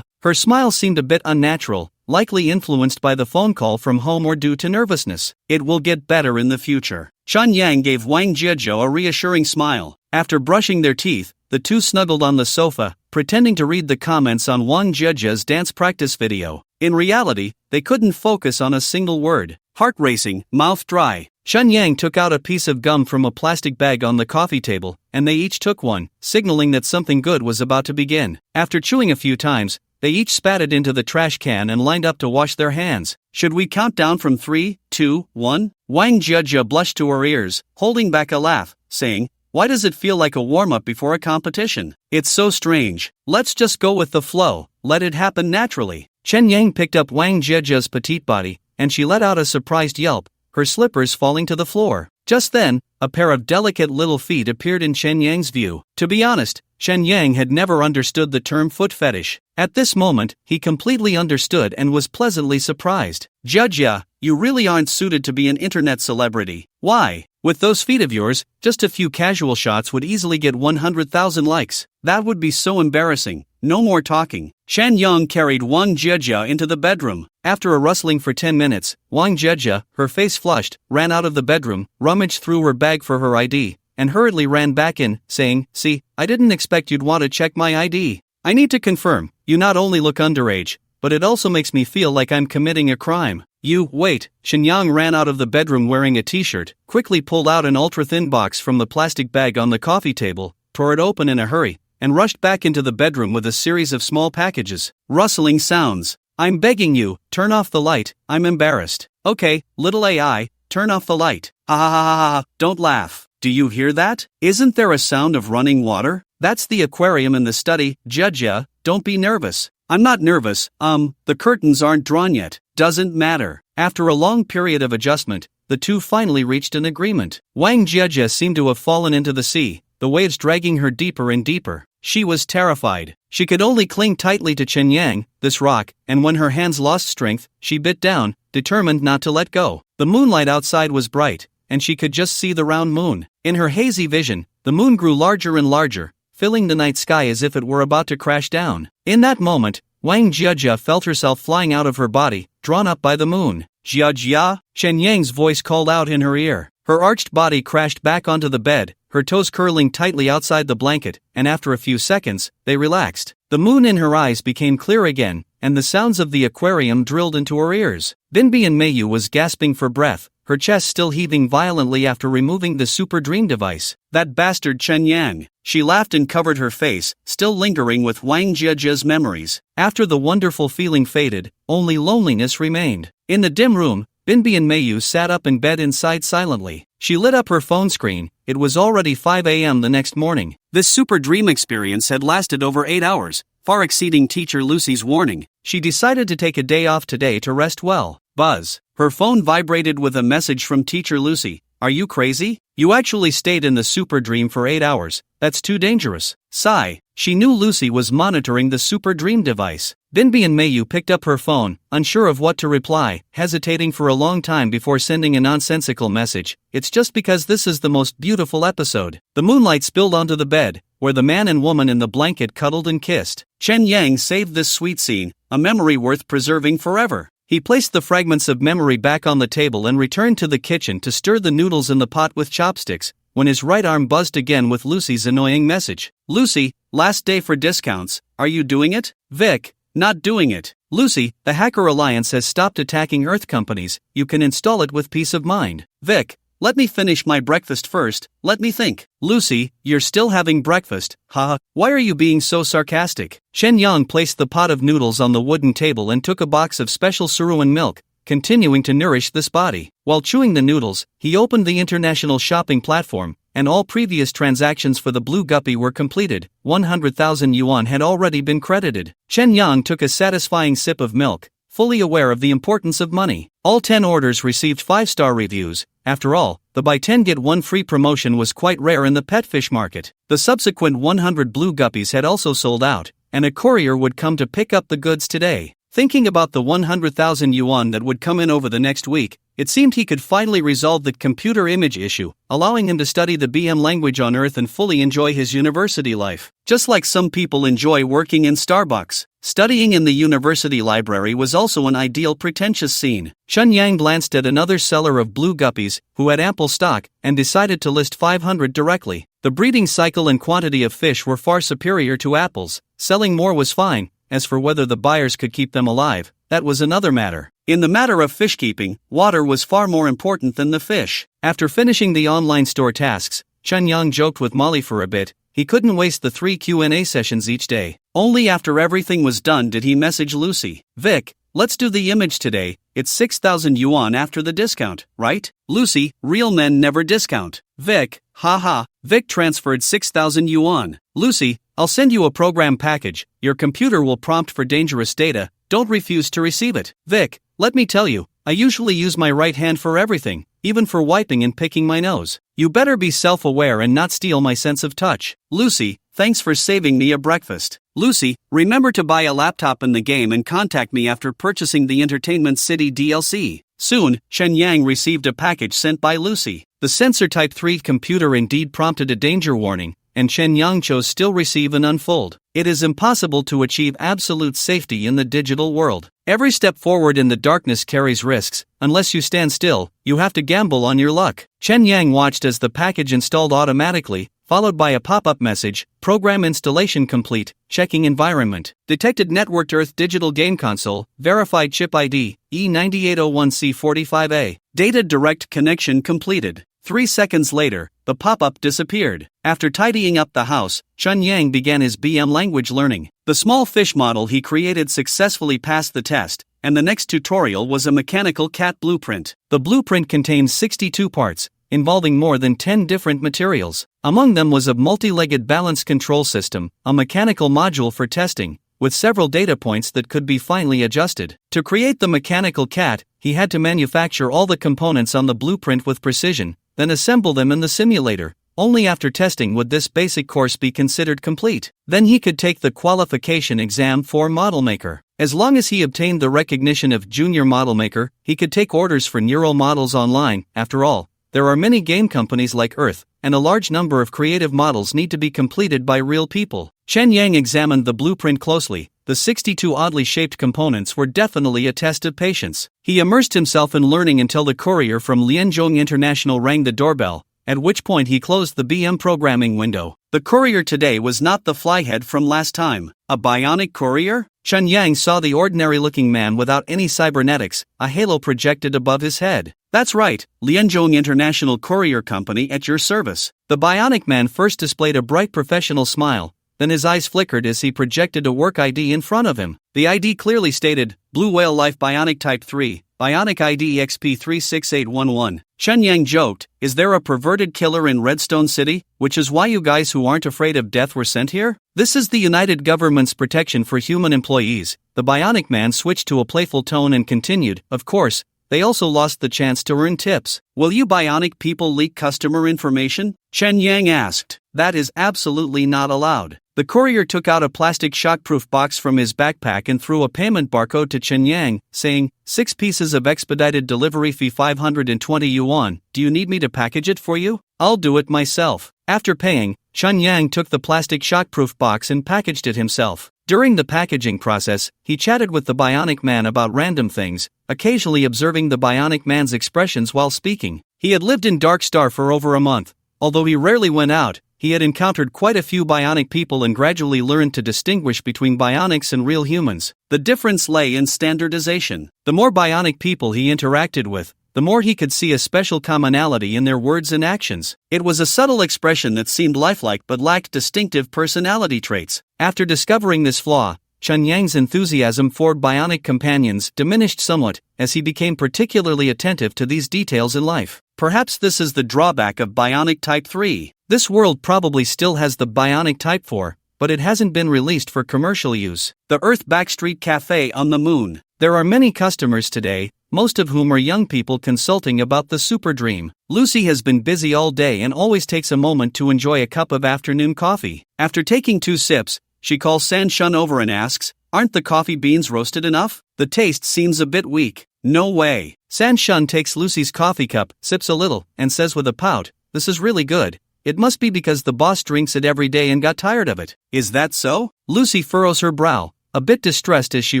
Her smile seemed a bit unnatural, likely influenced by the phone call from home or due to nervousness. It will get better in the future. Chen Yang gave Wang Jiejia a reassuring smile. After brushing their teeth, the two snuggled on the sofa, pretending to read the comments on Wang Jiejia's dance practice video. In reality, they couldn't focus on a single word. Heart racing, mouth dry. Chen Yang took out a piece of gum from a plastic bag on the coffee table, and they each took one, signaling that something good was about to begin. After chewing a few times, they each spat it into the trash can and lined up to wash their hands. Should we count down from 3, 2, 1? Wang Jiejia blushed to her ears, holding back a laugh, saying, why does it feel like a warm-up before a competition? It's so strange. Let's just go with the flow, let it happen naturally. Chen Yang picked up Wang Jiejia's petite body, and she let out a surprised yelp, her slippers falling to the floor. Just then, a pair of delicate little feet appeared in Chen Yang's view. To be honest, Chen Yang had never understood the term foot fetish. At this moment, he completely understood and was pleasantly surprised. Jiejia, you really aren't suited to be an internet celebrity. Why? With those feet of yours, just a few casual shots would easily get 100,000 likes. That would be so embarrassing. No more talking. Chen Yang carried Wang Jiejia into the bedroom. After a rustling for 10 minutes, Wang Jiejia, her face flushed, ran out of the bedroom, rummaged through her bag for her ID, and hurriedly ran back in, saying, see, I didn't expect you'd want to check my ID. I need to confirm, you not only look underage, but it also makes me feel like I'm committing a crime. Wait. Chen Yang ran out of the bedroom wearing a t-shirt, quickly pulled out an ultra-thin box from the plastic bag on the coffee table, tore it open in a hurry, and rushed back into the bedroom with a series of small packages. Rustling sounds. I'm begging you, turn off the light, I'm embarrassed. Okay, little AI, turn off the light. Ha ha ha ha ha, don't laugh. Do you hear that? Isn't there a sound of running water? That's the aquarium in the study. Jiejia, don't be nervous. I'm not nervous, the curtains aren't drawn yet. Doesn't matter. After a long period of adjustment, the two finally reached an agreement. Wang Jiejia seemed to have fallen into the sea, the waves dragging her deeper and deeper. She was terrified. She could only cling tightly to Chen Yang, this rock, and when her hands lost strength, she bit down, determined not to let go. The moonlight outside was bright, and she could just see the round moon. In her hazy vision, the moon grew larger and larger, filling the night sky as if it were about to crash down. In that moment, Wang Jiejia felt herself flying out of her body, drawn up by the moon. Jiejia, Chen Yang's voice called out in her ear. Her arched body crashed back onto the bed, her toes curling tightly outside the blanket, and after a few seconds, they relaxed. The moon in her eyes became clear again, and the sounds of the aquarium drilled into her ears. Binbian Meiyu was gasping for breath, her chest still heaving violently after removing the super dream device. That bastard Chen Yang. She laughed and covered her face, still lingering with Wang Jiejia's memories. After the wonderful feeling faded, only loneliness remained. In the dim room, Binbian Meiyu sat up in bed inside silently. She lit up her phone screen. It was already 5 a.m. the next morning. This super dream experience had lasted over 8 hours, far exceeding teacher Lucy's warning. She decided to take a day off today to rest well. Buzz. Her phone vibrated with a message from teacher Lucy. Are you crazy? You actually stayed in the super dream for 8 hours. That's too dangerous. Sigh. She knew Lucy was monitoring the super dream device. Binbian Meiyu picked up her phone, unsure of what to reply, hesitating for a long time before sending a nonsensical message. It's just because this is the most beautiful episode. The moonlight spilled onto the bed, where the man and woman in the blanket cuddled and kissed. Chen Yang saved this sweet scene, a memory worth preserving forever. He placed the fragments of memory back on the table and returned to the kitchen to stir the noodles in the pot with chopsticks, when his right arm buzzed again with Lucy's annoying message. Lucy, last day for discounts, are you doing it? Vic, not doing it. Lucy, the Hacker Alliance has stopped attacking Earth companies, you can install it with peace of mind. Vic, let me finish my breakfast first, let me think. Lucy, you're still having breakfast, haha, why are you being so sarcastic? Shen Yang placed the pot of noodles on the wooden table and took a box of special Suruan milk, continuing to nourish this body. While chewing the noodles, he opened the international shopping platform, and all previous transactions for the blue guppy were completed. 100,000 yuan had already been credited. Shen Yang took a satisfying sip of milk, fully aware of the importance of money. All 10 orders received 5-star reviews. After all, the buy 10 get 1 free promotion was quite rare in the pet fish market. The subsequent 100 blue guppies had also sold out, and a courier would come to pick up the goods today. Thinking about the 100,000 yuan that would come in over the next week, it seemed he could finally resolve the computer image issue, allowing him to study the BM language on Earth and fully enjoy his university life. Just like some people enjoy working in Starbucks, studying in the university library was also an ideal pretentious scene. Shen Yang glanced at another seller of blue guppies, who had ample stock, and decided to list 500 directly. The breeding cycle and quantity of fish were far superior to apples. Selling more was fine. As for whether the buyers could keep them alive, that was another matter. In the matter of fish keeping, water was far more important than the fish. After finishing the online store tasks, Shen Yang joked with Molly for a bit. He couldn't waste the 3 Q&A sessions each day. Only after everything was done did he message Lucy. Vic, let's do the image today. It's 6,000 yuan after the discount, right? Lucy, real men never discount. Vic, haha. Vic transferred 6,000 yuan. Lucy, I'll send you a program package. Your computer will prompt for dangerous data. Don't refuse to receive it. Vic, let me tell you, I usually use my right hand for everything, even for wiping and picking my nose. You better be self-aware and not steal my sense of touch. Lucy, thanks for saving me a breakfast. Lucy, remember to buy a laptop in the game and contact me after purchasing the Entertainment City DLC. Soon, Shen Yang received a package sent by Lucy. The Sensor Type 3 computer indeed prompted a danger warning, and Shen Yang chose still receive and unfold. It is impossible to achieve absolute safety in the digital world. Every step forward in the darkness carries risks. Unless you stand still, you have to gamble on your luck. Shen Yang watched as the package installed automatically, followed by a pop-up message, program installation complete, checking environment, detected networked Earth digital game console, verified chip ID, E9801C45A, data direct connection completed. 3 seconds later, the pop-up disappeared. After tidying up the house, Shen Yang began his BM language learning. The small fish model he created successfully passed the test, and the next tutorial was a mechanical cat blueprint. The blueprint contained 62 parts, involving more than 10 different materials. Among them was a multi-legged balance control system, a mechanical module for testing, with several data points that could be finely adjusted. To create the mechanical cat, he had to manufacture all the components on the blueprint with precision, then assemble them in the simulator. Only after testing would this basic course be considered complete. Then he could take the qualification exam for model maker. As long as he obtained the recognition of junior model maker, he could take orders for neural models online. After all, there are many game companies like Earth, and a large number of creative models need to be completed by real people. Shen Yang examined the blueprint closely. The 62 oddly shaped components were definitely a test of patience. He immersed himself in learning until the courier from Lianzhong International rang the doorbell, at which point he closed the BM programming window. The courier today was not the flyhead from last time. A bionic courier? Shen Yang saw the ordinary-looking man without any cybernetics, a halo projected above his head. That's right, Lianzhong International Courier Company at your service. The bionic man first displayed a bright professional smile, then his eyes flickered as he projected a work ID in front of him. The ID clearly stated, Blue Whale Life Bionic Type 3, Bionic ID XP36811. Shen Yang joked, is there a perverted killer in Redstone City, which is why you guys who aren't afraid of death were sent here? This is the United Government's protection for human employees. The bionic man switched to a playful tone and continued, of course, they also lost the chance to earn tips. Will you bionic people leak customer information? Shen Yang asked. That is absolutely not allowed. The courier took out a plastic shockproof box from his backpack and threw a payment barcode to Shen Yang, saying, 6 pieces of expedited delivery fee 520 yuan. Do you need me to package it for you? I'll do it myself. After paying, Shen Yang took the plastic shockproof box and packaged it himself. During the packaging process, he chatted with the bionic man about random things, occasionally observing the bionic man's expressions while speaking. He had lived in Dark Star for over a month. Although he rarely went out, he had encountered quite a few bionic people and gradually learned to distinguish between bionics and real humans. The difference lay in standardization. The more bionic people he interacted with, the more he could see a special commonality in their words and actions. It was a subtle expression that seemed lifelike but lacked distinctive personality traits. After discovering this flaw, Chun Yang's enthusiasm for bionic companions diminished somewhat, as he became particularly attentive to these details in life. Perhaps this is the drawback of Bionic Type 3. This world probably still has the Bionic Type 4, but it hasn't been released for commercial use. The Earth Backstreet Cafe on the Moon. There are many customers today, most of whom are young people consulting about the super dream. Lucy has been busy all day and always takes a moment to enjoy a cup of afternoon coffee. After taking 2 sips, she calls San Shun over and asks, "Aren't the coffee beans roasted enough? The taste seems a bit weak." "No way." San Shun takes Lucy's coffee cup, sips a little, and says with a pout, "This is really good. It must be because the boss drinks it every day and got tired of it." "Is that so?" Lucy furrows her brow, a bit distressed as she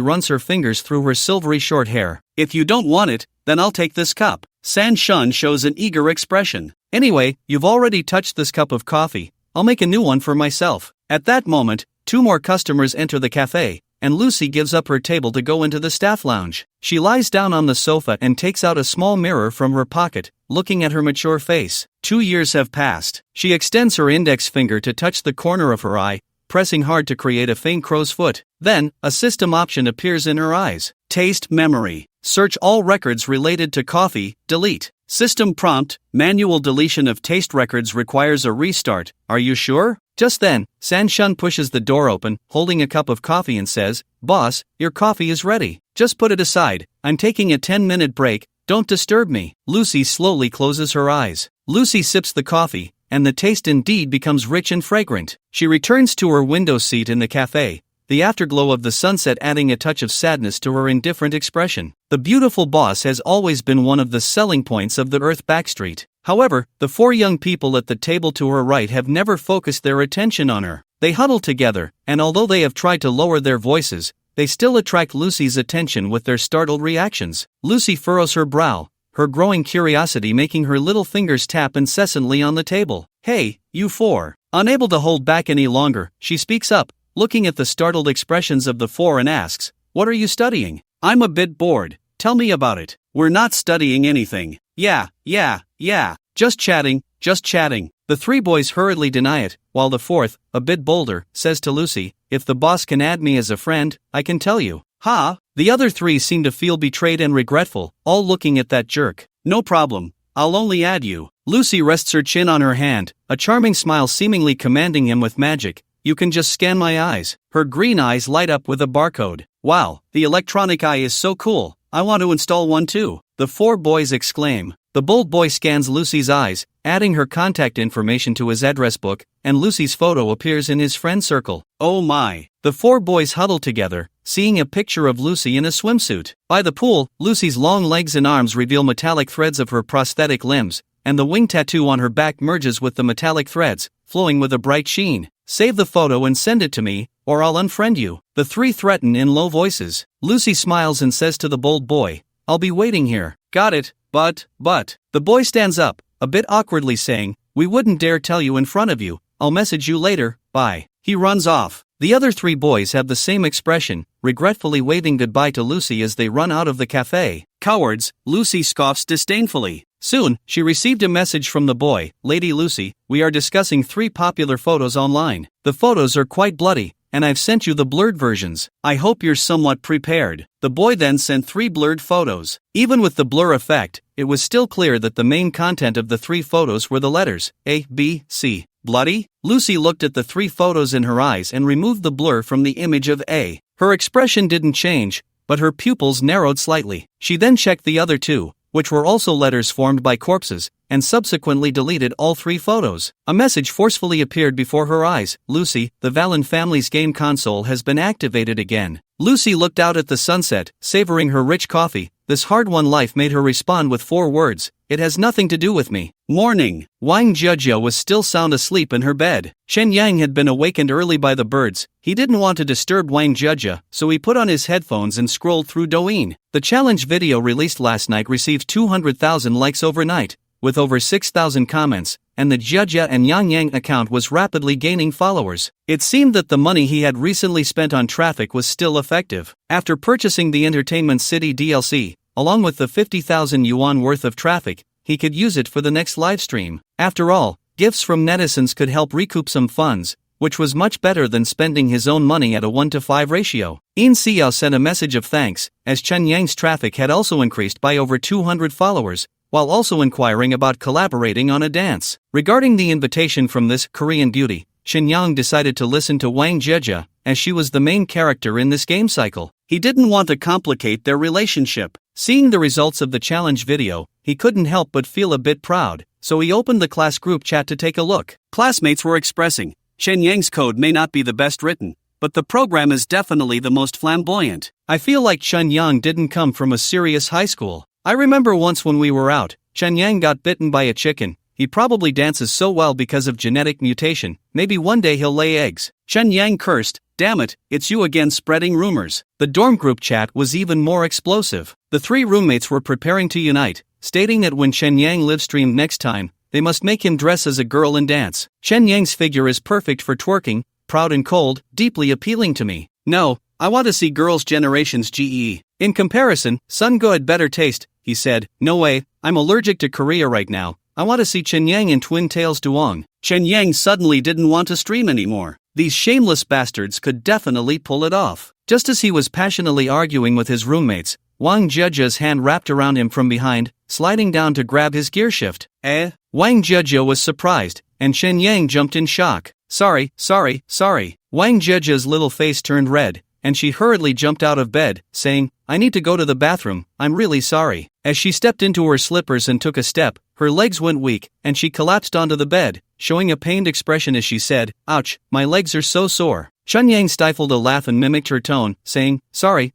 runs her fingers through her silvery short hair. "If you don't want it, then I'll take this cup." San Shun shows an eager expression. "Anyway, you've already touched this cup of coffee. I'll make a new one for myself." At that moment, 2 more customers enter the cafe, and Lucy gives up her table to go into the staff lounge. She lies down on the sofa and takes out a small mirror from her pocket, looking at her mature face. 2 years have passed. She extends her index finger to touch the corner of her eye, pressing hard to create a faint crow's foot. Then, a system option appears in her eyes. Taste memory. Search all records related to coffee, delete. System prompt, manual deletion of taste records requires a restart. Are you sure? Just then, San Shun pushes the door open, holding a cup of coffee and says, "Boss, your coffee is ready. Just put it aside. I'm taking a 10-minute break, don't disturb me." Lucy slowly closes her eyes. Lucy sips the coffee, and the taste indeed becomes rich and fragrant. She returns to her window seat in the cafe, the afterglow of the sunset adding a touch of sadness to her indifferent expression. The beautiful boss has always been one of the selling points of the Earth Backstreet. However, the 4 young people at the table to her right have never focused their attention on her. They huddle together, and although they have tried to lower their voices, they still attract Lucy's attention with their startled reactions. Lucy furrows her brow, her growing curiosity making her little fingers tap incessantly on the table. "Hey, you 4. Unable to hold back any longer, she speaks up, looking at the startled expressions of the 4 and asks, "What are you studying?" "I'm a bit bored. Tell me about it." "We're not studying anything." Yeah. Just chatting. The 3 boys hurriedly deny it, while the 4th, a bit bolder, says to Lucy, "If the boss can add me as a friend, I can tell you." "Ha!" The other 3 seem to feel betrayed and regretful, all looking at that jerk. "No problem. I'll only add you." Lucy rests her chin on her hand, a charming smile seemingly commanding him with magic. "You can just scan my eyes." Her green eyes light up with a barcode. "Wow, the electronic eye is so cool. I want to install one too," the 4 boys exclaim. The bold boy scans Lucy's eyes, adding her contact information to his address book, and Lucy's photo appears in his friend circle. "Oh my." The 4 boys huddle together, seeing a picture of Lucy in a swimsuit. By the pool, Lucy's long legs and arms reveal metallic threads of her prosthetic limbs, and the wing tattoo on her back merges with the metallic threads, flowing with a bright sheen. "Save the photo and send it to me, or I'll unfriend you," the 3 threaten in low voices. Lucy smiles and says to the bold boy, "I'll be waiting here." "Got it, but. The boy stands up, a bit awkwardly saying, "We wouldn't dare tell you in front of you. I'll message you later, bye." He runs off. The other 3 boys have the same expression, regretfully waving goodbye to Lucy as they run out of the cafe. "Cowards," Lucy scoffs disdainfully. Soon, she received a message from the boy, "Lady Lucy, we are discussing 3 popular photos online. The photos are quite bloody, and I've sent you the blurred versions. I hope you're somewhat prepared." The boy then sent 3 blurred photos. Even with the blur effect, it was still clear that the main content of the 3 photos were the letters A, B, C. Bloody? Lucy looked at the 3 photos in her eyes and removed the blur from the image of A. Her expression didn't change, but her pupils narrowed slightly. She then checked the other 2, which were also letters formed by corpses, and subsequently deleted all 3 photos. A message forcefully appeared before her eyes. "Lucy, the Valen family's game console has been activated again. Lucy looked out at the sunset, savoring her rich coffee. This hard-won life made her respond with 4 words, "It has nothing to do with me." Morning. Wang Jia was still sound asleep in her bed. Chen Yang had been awakened early by the birds. He didn't want to disturb Wang Jia, so he put on his headphones and scrolled through Douyin. The challenge video released last night received 200,000 likes overnight, with over 6,000 comments, and the Jia and Yang Yang account was rapidly gaining followers. It seemed that the money he had recently spent on traffic was still effective. After purchasing the Entertainment City DLC, along with the 50,000 yuan worth of traffic, he could use it for the next livestream. After all, gifts from netizens could help recoup some funds, which was much better than spending his own money at a 1-to-5 ratio. In Xiao sent a message of thanks, as Chen Yang's traffic had also increased by over 200 followers, while also inquiring about collaborating on a dance. Regarding the invitation from this Korean beauty, Chen Yang decided to listen to Wang Jia, as she was the main character in this game cycle. He didn't want to complicate their relationship. Seeing the results of the challenge video, he couldn't help but feel a bit proud, so he opened the class group chat to take a look. Classmates were expressing, Chen Yang's code may not be the best written, but the program is definitely the most flamboyant. I feel like Chen Yang didn't come from a serious high school. I remember once when we were out, Chen Yang got bitten by a chicken. He probably dances so well because of genetic mutation, maybe one day he'll lay eggs. Chen Yang cursed, damn it, it's you again spreading rumors. The dorm group chat was even more explosive. The 3 roommates were preparing to unite, stating that when Chen Yang livestreamed next time, they must make him dress as a girl and dance. Chen Yang's figure is perfect for twerking, proud and cold, deeply appealing to me. No, I want to see girls' generations GE. In comparison, Sun Go had better taste, he said. No way, I'm allergic to Korea right now. I want to see Chen Yang and Twin Tails Duong. Chen Yang suddenly didn't want to stream anymore. These shameless bastards could definitely pull it off. Just as he was passionately arguing with his roommates, Wang Jia's hand wrapped around him from behind, sliding down to grab his gearshift. Wang Jia was surprised, and Chen Yang jumped in shock. Sorry. Wang Jia's little face turned red, and she hurriedly jumped out of bed, saying, I need to go to the bathroom, I'm really sorry. As she stepped into her slippers and took a step, her legs went weak, and she collapsed onto the bed, showing a pained expression as she said, ouch, my legs are so sore. Chen Yang stifled a laugh and mimicked her tone, saying, sorry,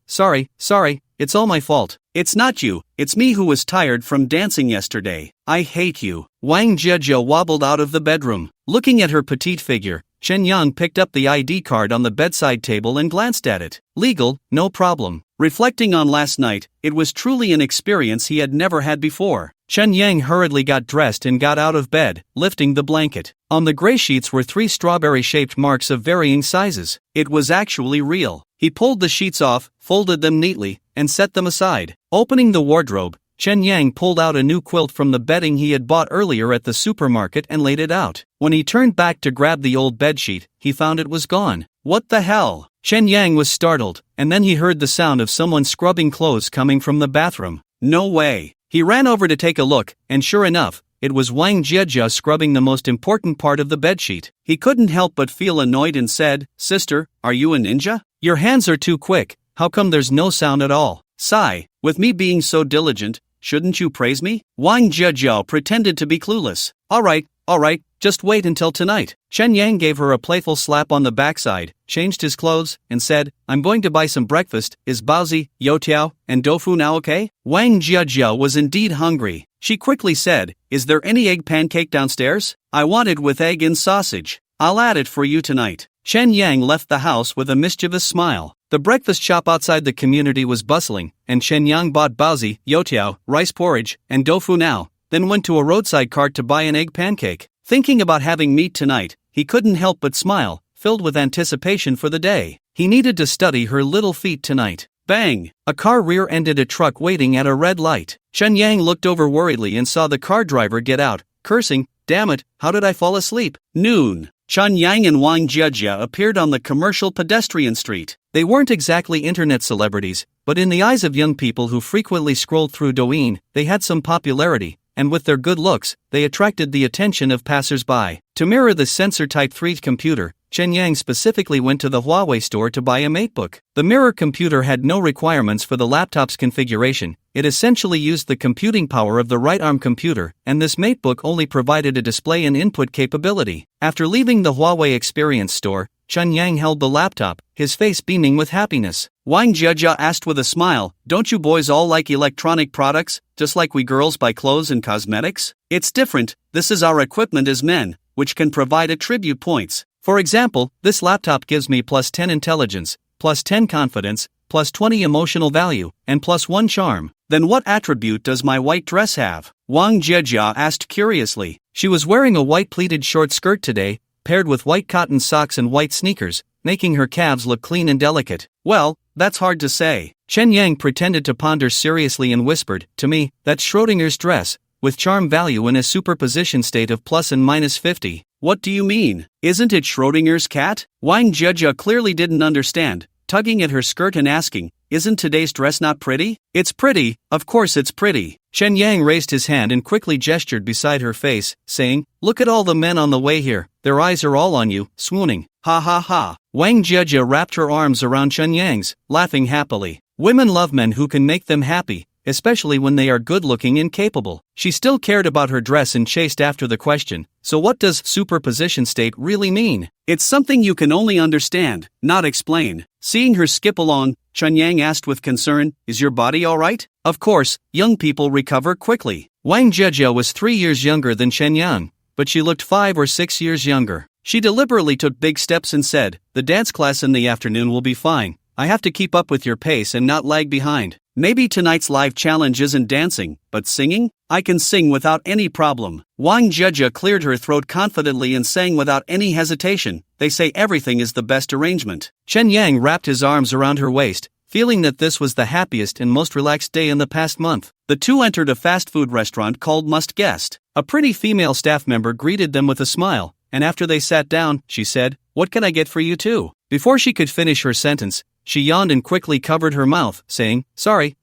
it's all my fault. It's not you, it's me who was tired from dancing yesterday. I hate you. Wang Jia wobbled out of the bedroom. Looking at her petite figure, Chen Yang picked up the ID card on the bedside table and glanced at it. Legal, no problem. Reflecting on last night, it was truly an experience he had never had before. Chen Yang hurriedly got dressed and got out of bed, lifting the blanket. On the gray sheets were 3 strawberry-shaped marks of varying sizes. It was actually real. He pulled the sheets off, folded them neatly, and set them aside. Opening the wardrobe, Chen Yang pulled out a new quilt from the bedding he had bought earlier at the supermarket and laid it out. When he turned back to grab the old bedsheet, he found it was gone. What the hell? Chen Yang was startled, and then he heard the sound of someone scrubbing clothes coming from the bathroom. No way. He ran over to take a look, and sure enough, it was Wang Jia scrubbing the most important part of the bedsheet. He couldn't help but feel annoyed and said, Sister, are you a ninja? Your hands are too quick, how come there's no sound at all? Sigh, with me being so diligent, shouldn't you praise me? Wang Jia pretended to be clueless. Alright, just wait until tonight. Chen Yang gave her a playful slap on the backside, changed his clothes, and said, I'm going to buy some breakfast. Is baozi, youtiao, and tofu now okay? Wang Jia was indeed hungry. She quickly said, Is there any egg pancake downstairs? I want it with egg and sausage. I'll add it for you tonight. Chen Yang left the house with a mischievous smile. The breakfast shop outside the community was bustling, and Chen Yang bought baozi, youtiao, rice porridge, and tofu now, then went to a roadside cart to buy an egg pancake. Thinking about having meat tonight, he couldn't help but smile, filled with anticipation for the day. He needed to study her little feet tonight. Bang! A car rear-ended a truck waiting at a red light. Chen Yang looked over worriedly and saw the car driver get out, cursing, damn it, how did I fall asleep? Noon. Chen Yang and Wang Jia appeared on the commercial pedestrian street. They weren't exactly internet celebrities, but in the eyes of young people who frequently scrolled through Douyin, they had some popularity, and with their good looks, they attracted the attention of passers-by. To mirror the Sensor Type 3 computer, Chen Yang specifically went to the Huawei store to buy a MateBook. The mirror computer had no requirements for the laptop's configuration. It essentially used the computing power of the right-arm computer, and this MateBook only provided a display and input capability. After leaving the Huawei Experience store, Chen Yang held the laptop, his face beaming with happiness. Wang Jia asked with a smile, "Don't you boys all like electronic products, just like we girls buy clothes and cosmetics? It's different, this is our equipment as men, which can provide attribute points. For example, this laptop gives me plus 10 intelligence, plus 10 confidence, plus 20 emotional value, and plus 1 charm. Then what attribute does my white dress have?" Wang Jia asked curiously. She was wearing a white pleated short skirt today, paired with white cotton socks and white sneakers, making her calves look clean and delicate. "Well, that's hard to say." Chen Yang pretended to ponder seriously and whispered, "To me, that's Schrodinger's dress, with charm value in a superposition state of plus and minus 50. "What do you mean? Isn't it Schrodinger's cat?" Wang Jia clearly didn't understand, tugging at her skirt and asking, "Isn't today's dress not pretty?" "It's pretty, of course it's pretty." Chen Yang raised his hand and quickly gestured beside her face, saying, "Look at all the men on the way here, their eyes are all on you, swooning. Ha ha ha." Wang Jia wrapped her arms around Chen Yang's, laughing happily. Women love men who can make them happy, especially when they are good-looking and capable. She still cared about her dress and chased after the question, "So what does superposition state really mean?" "It's something you can only understand, not explain." Seeing her skip along, Chen Yang asked with concern, "Is your body alright?" Of course, young people recover quickly. Wang Jia was 3 years younger than Chen Yang, but she looked 5 or 6 years younger. She deliberately took big steps and said, "The dance class in the afternoon will be fine. I have to keep up with your pace and not lag behind. Maybe tonight's live challenge isn't dancing, but singing? I can sing without any problem." Wang Jia cleared her throat confidently and sang without any hesitation, "They say everything is the best arrangement." Chen Yang wrapped his arms around her waist, feeling that this was the happiest and most relaxed day in the past month. The two entered a fast food restaurant called Must Guest. A pretty female staff member greeted them with a smile, and after they sat down, she said, "What can I get for you too?" Before she could finish her sentence, she yawned and quickly covered her mouth, saying, Sorry.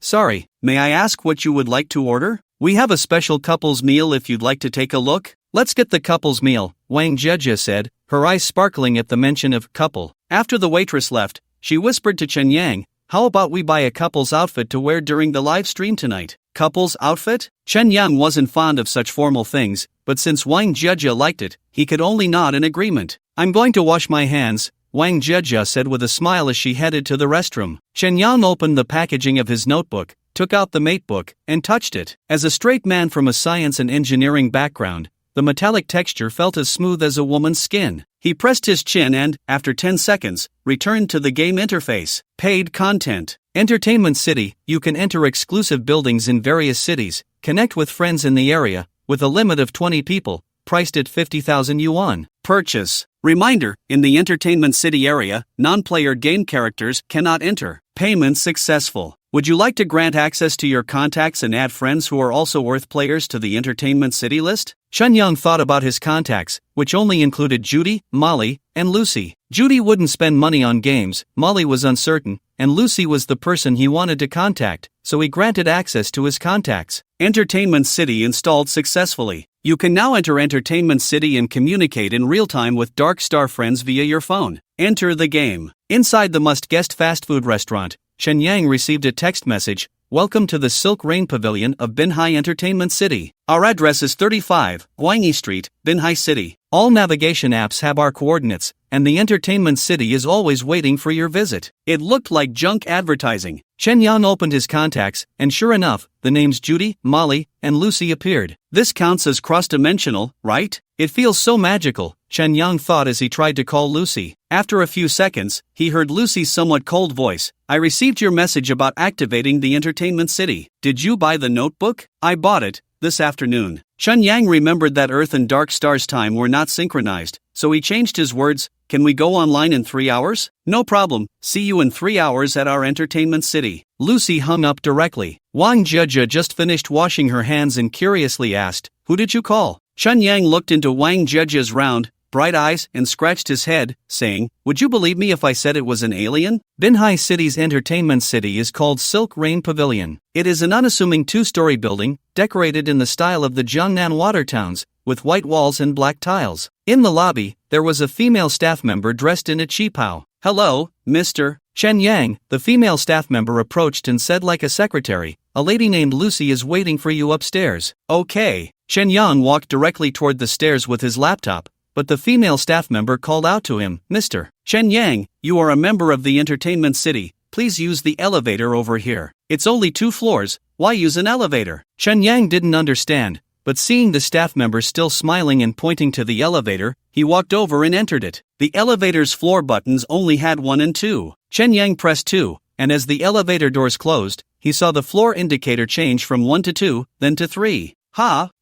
"May I ask what you would like to order?" "We have a special couple's meal if you'd like to take a look." "Let's get the couple's meal," Wang Jia said, her eyes sparkling at the mention of couple. After the waitress left, she whispered to Chen Yang, "How about we buy a couple's outfit to wear during the live stream tonight?" Couple's outfit? Chen Yang wasn't fond of such formal things, but since Wang Jia liked it, he could only nod in agreement. "I'm going to wash my hands," Wang Jia said with a smile as she headed to the restroom. Chen Yang opened the packaging of his notebook, took out the mate book, and touched it. As a straight man from a science and engineering background, the metallic texture felt as smooth as a woman's skin. He pressed his chin and, after 10 seconds, returned to the game interface. Paid content. Entertainment City. You can enter exclusive buildings in various cities, connect with friends in the area, with a limit of 20 people, priced at 50,000 yuan. Purchase. Reminder, in the Entertainment City area, non-player game characters cannot enter. Payment successful. Would you like to grant access to your contacts and add friends who are also worth players to the Entertainment City list? Chen Yang thought about his contacts, which only included Judy, Molly, and Lucy. Judy wouldn't spend money on games, Molly was uncertain, and Lucy was the person he wanted to contact, so he granted access to his contacts. Entertainment City installed successfully. You can now enter Entertainment City and communicate in real time with Dark Star friends via your phone. Enter the game. Inside the Must Guest fast food restaurant, Chen Yang received a text message, "Welcome to the Silk Rain Pavilion of Binhai Entertainment City. Our address is 35, Guanyi Street, Binhai City. All navigation apps have our coordinates, and the Entertainment City is always waiting for your visit." It looked like junk advertising. Chen Yang opened his contacts, and sure enough, the names Judy, Molly, and Lucy appeared. This counts as cross-dimensional, right? It feels so magical, Chen Yang thought as he tried to call Lucy. After a few seconds, he heard Lucy's somewhat cold voice. "I received your message about activating the Entertainment City. Did you buy the notebook?" "I bought it, this afternoon." Chen Yang remembered that Earth and Dark Star's time were not synchronized, so he changed his words. "Can we go online in 3 hours?" "No problem, see you in 3 hours at our Entertainment City." Lucy hung up directly. Wang Jia just finished washing her hands and curiously asked, "Who did you call?" Chen Yang looked into Wang Jia's round, bright eyes and scratched his head, saying, "Would you believe me if I said it was an alien?" Binhai City's Entertainment City is called Silk Rain Pavilion. It is an unassuming 2-story building, decorated in the style of the Jiangnan water towns, with white walls and black tiles. In the lobby, there was a female staff member dressed in a qipao. "Hello, Mr. Chen Yang," the female staff member approached and said like a secretary, "A lady named Lucy is waiting for you upstairs." "Okay." Chen Yang walked directly toward the stairs with his laptop, but the female staff member called out to him, "Mr. Chen Yang, you are a member of the entertainment city, please use the elevator over here. It's only 2 floors, why use an elevator?" Chen Yang didn't understand, but seeing the staff member still smiling and pointing to the elevator, he walked over and entered it. The elevator's floor buttons only had 1 and 2. Chen Yang pressed 2, and as the elevator doors closed, he saw the floor indicator change from 1 to 2, then to 3.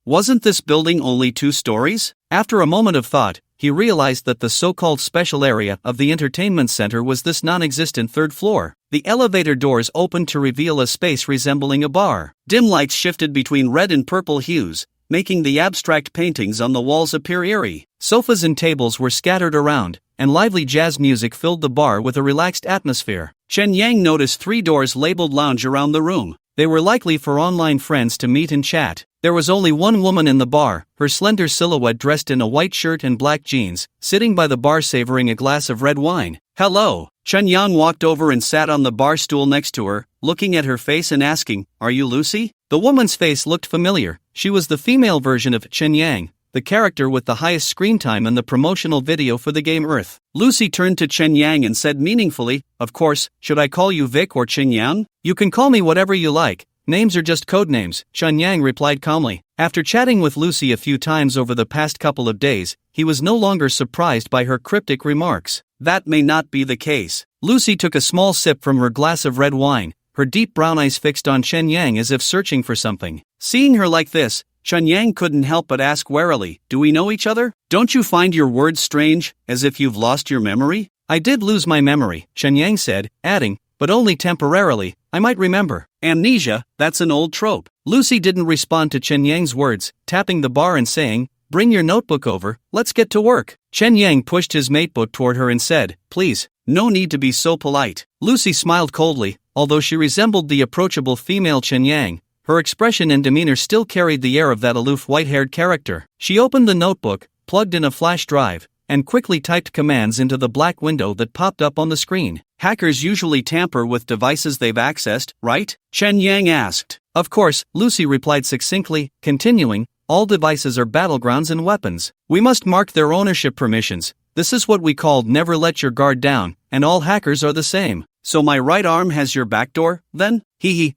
Wasn't this building only 2 stories? After a moment of thought, he realized that the so-called special area of the entertainment center was this non-existent 3rd floor. The elevator doors opened to reveal a space resembling a bar. Dim lights shifted between red and purple hues, making the abstract paintings on the walls appear eerie. Sofas and tables were scattered around, and lively jazz music filled the bar with a relaxed atmosphere. Chen Yang noticed 3 doors labeled lounge around the room. They were likely for online friends to meet and chat. There was only one woman in the bar, her slender silhouette dressed in a white shirt and black jeans, sitting by the bar savoring a glass of red wine. "Hello." Chen Yang walked over and sat on the bar stool next to her, looking at her face and asking, "Are you Lucy?" The woman's face looked familiar. She was the female version of Chen Yang, the character with the highest screen time in the promotional video for the game Earth. Lucy turned to Chen Yang and said meaningfully, "Of course, should I call you Vic or Chen Yang? You can call me whatever you like. Names are just code names," Chen Yang replied calmly. After chatting with Lucy a few times over the past couple of days, he was no longer surprised by her cryptic remarks. That may not be the case. Lucy took a small sip from her glass of red wine, her deep brown eyes fixed on Chen Yang as if searching for something. Seeing her like this, Chen Yang couldn't help but ask warily, "Do we know each other? Don't you find your words strange, as if you've lost your memory?" "I did lose my memory," Chen Yang said, adding, "but only temporarily. I might remember." "Amnesia, that's an old trope." Lucy didn't respond to Chen Yang's words, tapping the bar and saying, "Bring your notebook over, let's get to work." Chen Yang pushed his matebook toward her and said, "Please, no need to be so polite." Lucy smiled coldly, although she resembled the approachable female Chen Yang. Her expression and demeanor still carried the air of that aloof white-haired character. She opened the notebook, plugged in a flash drive, and quickly typed commands into the black window that popped up on the screen. "Hackers usually tamper with devices they've accessed, right?" Chen Yang asked. "Of course," Lucy replied succinctly, continuing, "all devices are battlegrounds and weapons. We must mark their ownership permissions. This is what we call never let your guard down, and all hackers are the same." "So my right arm has your backdoor, then?"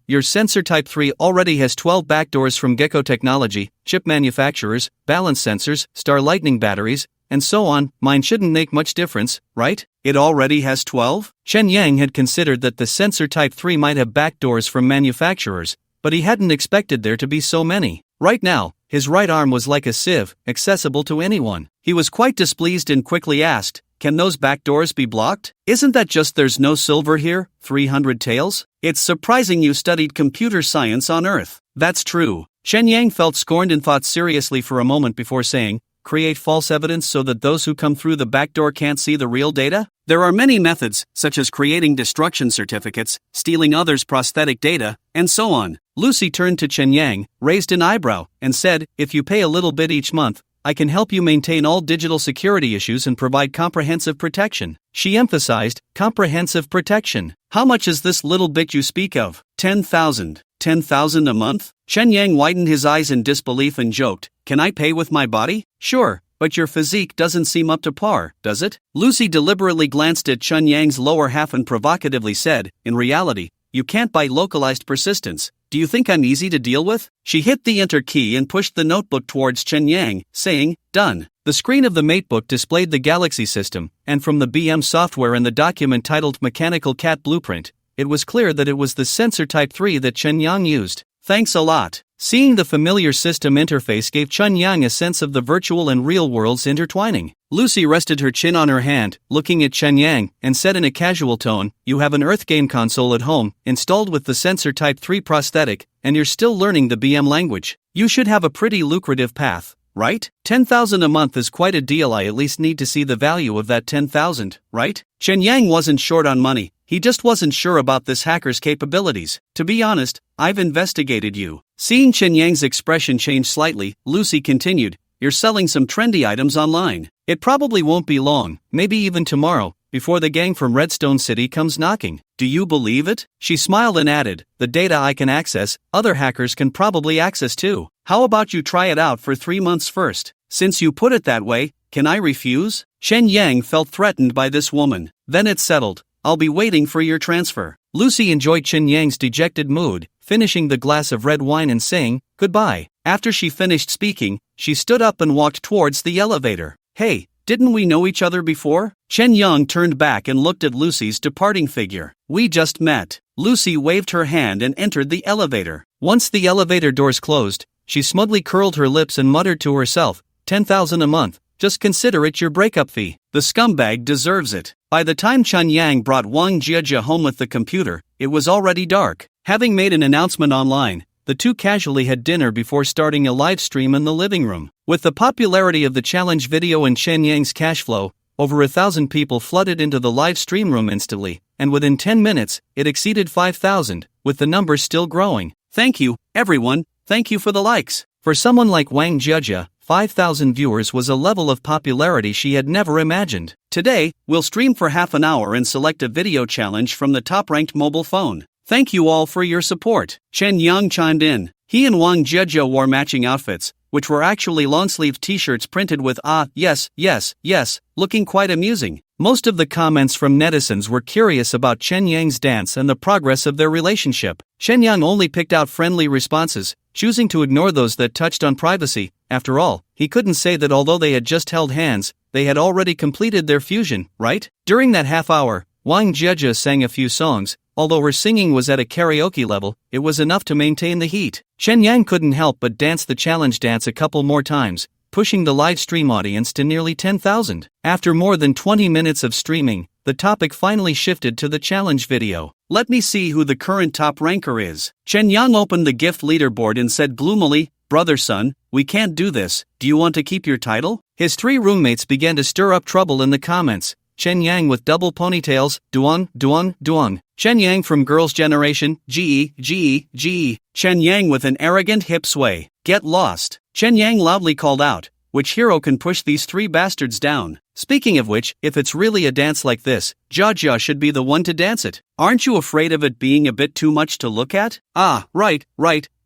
Your sensor type 3 already has 12 backdoors from Gecko Technology, chip manufacturers, balance sensors, star lightning batteries, and so on. Mine shouldn't make much difference, right? It already has 12? Chen Yang had considered that the sensor type 3 might have backdoors from manufacturers, but he hadn't expected there to be so many. Right now, his right arm was like a sieve, accessible to anyone. He was quite displeased and quickly asked, "Can those backdoors be blocked? Isn't that just there's no silver here, 300 taels? It's surprising you studied computer science on Earth." "That's true." Chen Yang felt scorned and thought seriously for a moment before saying, "Create false evidence so that those who come through the backdoor can't see the real data?" "There are many methods, such as creating destruction certificates, stealing others' prosthetic data, and so on." Lucy turned to Chen Yang, raised an eyebrow, and said, "If you pay a little bit each month, I can help you maintain all digital security issues and provide comprehensive protection." She emphasized, comprehensive protection. "How much is this little bit you speak of?" 10,000. 10,000 a month? Chen Yang widened his eyes in disbelief and joked, "Can I pay with my body?" "Sure, but your physique doesn't seem up to par, does it?" Lucy deliberately glanced at Chen Yang's lower half and provocatively said, "In reality, you can't buy localized persistence. Do you think I'm easy to deal with?" She hit the enter key and pushed the notebook towards Chen Yang, saying, "Done." The screen of the matebook displayed the Galaxy system, and from the BM software and the document titled Mechanical Cat Blueprint, it was clear that it was the sensor type 3 that Chen Yang used. "Thanks a lot." Seeing the familiar system interface gave Chen Yang a sense of the virtual and real worlds intertwining. Lucy rested her chin on her hand, looking at Chen Yang, and said in a casual tone, "You have an Earth game console at home, installed with the sensor type 3 prosthetic, and you're still learning the BM language. You should have a pretty lucrative path, right? 10,000 a month is quite a deal. I at least need to see the value of that 10,000, right?" Chen Yang wasn't short on money, he just wasn't sure about this hacker's capabilities. "To be honest, I've investigated you." Seeing Chen Yang's expression change slightly, Lucy continued, "You're selling some trendy items online. It probably won't be long, maybe even tomorrow, before the gang from Redstone City comes knocking. Do you believe it?" She smiled and added, "The data I can access, other hackers can probably access too. How about you try it out for 3 months first? Since you put it that way, can I refuse? Chen Yang felt threatened by this woman. Then it's settled. I'll be waiting for your transfer. Lucy enjoyed Chen Yang's dejected mood, finishing the glass of red wine and saying, goodbye. After she finished speaking, she stood up and walked towards the elevator. Hey, didn't we know each other before? Chen Yang turned back and looked at Lucy's departing figure. We just met. Lucy waved her hand and entered the elevator. Once the elevator doors closed, she smugly curled her lips and muttered to herself, 10,000 a month, just consider it your breakup fee. The scumbag deserves it. By the time Chen Yang brought Wang Jiejia home with the computer, it was already dark. Having made an announcement online, the two casually had dinner before starting a live stream in the living room. With the popularity of the challenge video and Chen Yang's cash flow, over 1,000 people flooded into the live stream room instantly, and within 10 minutes, it exceeded 5,000, with the number still growing. Thank you, everyone, thank you for the likes. For someone like Wang Jiejia, 5,000 viewers was a level of popularity she had never imagined. Today, we'll stream for half an hour and select a video challenge from the top-ranked mobile phone. Thank you all for your support. Chen Yang chimed in. He and Wang Jiejia wore matching outfits, which were actually long-sleeve t-shirts printed with yes, yes, yes, looking quite amusing. Most of the comments from netizens were curious about Chen Yang's dance and the progress of their relationship. Chen Yang only picked out friendly responses, choosing to ignore those that touched on privacy. After all, he couldn't say that although they had just held hands, they had already completed their fusion, right? During that half hour, Wang Jiejia sang a few songs. Although her singing was at a karaoke level, it was enough to maintain the heat. Chen Yang couldn't help but dance the challenge dance a couple more times, pushing the live stream audience to nearly 10,000. After more than 20 minutes of streaming, the topic finally shifted to the challenge video. Let me see who the current top ranker is. Chen Yang opened the gift leaderboard and said gloomily, brother son, we can't do this, do you want to keep your title? His three roommates began to stir up trouble in the comments. Chen Yang with double ponytails, duang, duang, duang. Chen Yang from Girls' Generation, GE. Chen Yang with an arrogant hip sway, get lost. Chen Yang loudly called out, which hero can push these three bastards down? Speaking of which, if it's really a dance like this, Jiejia should be the one to dance it. Aren't you afraid of it being a bit too much to look at? Ah, right,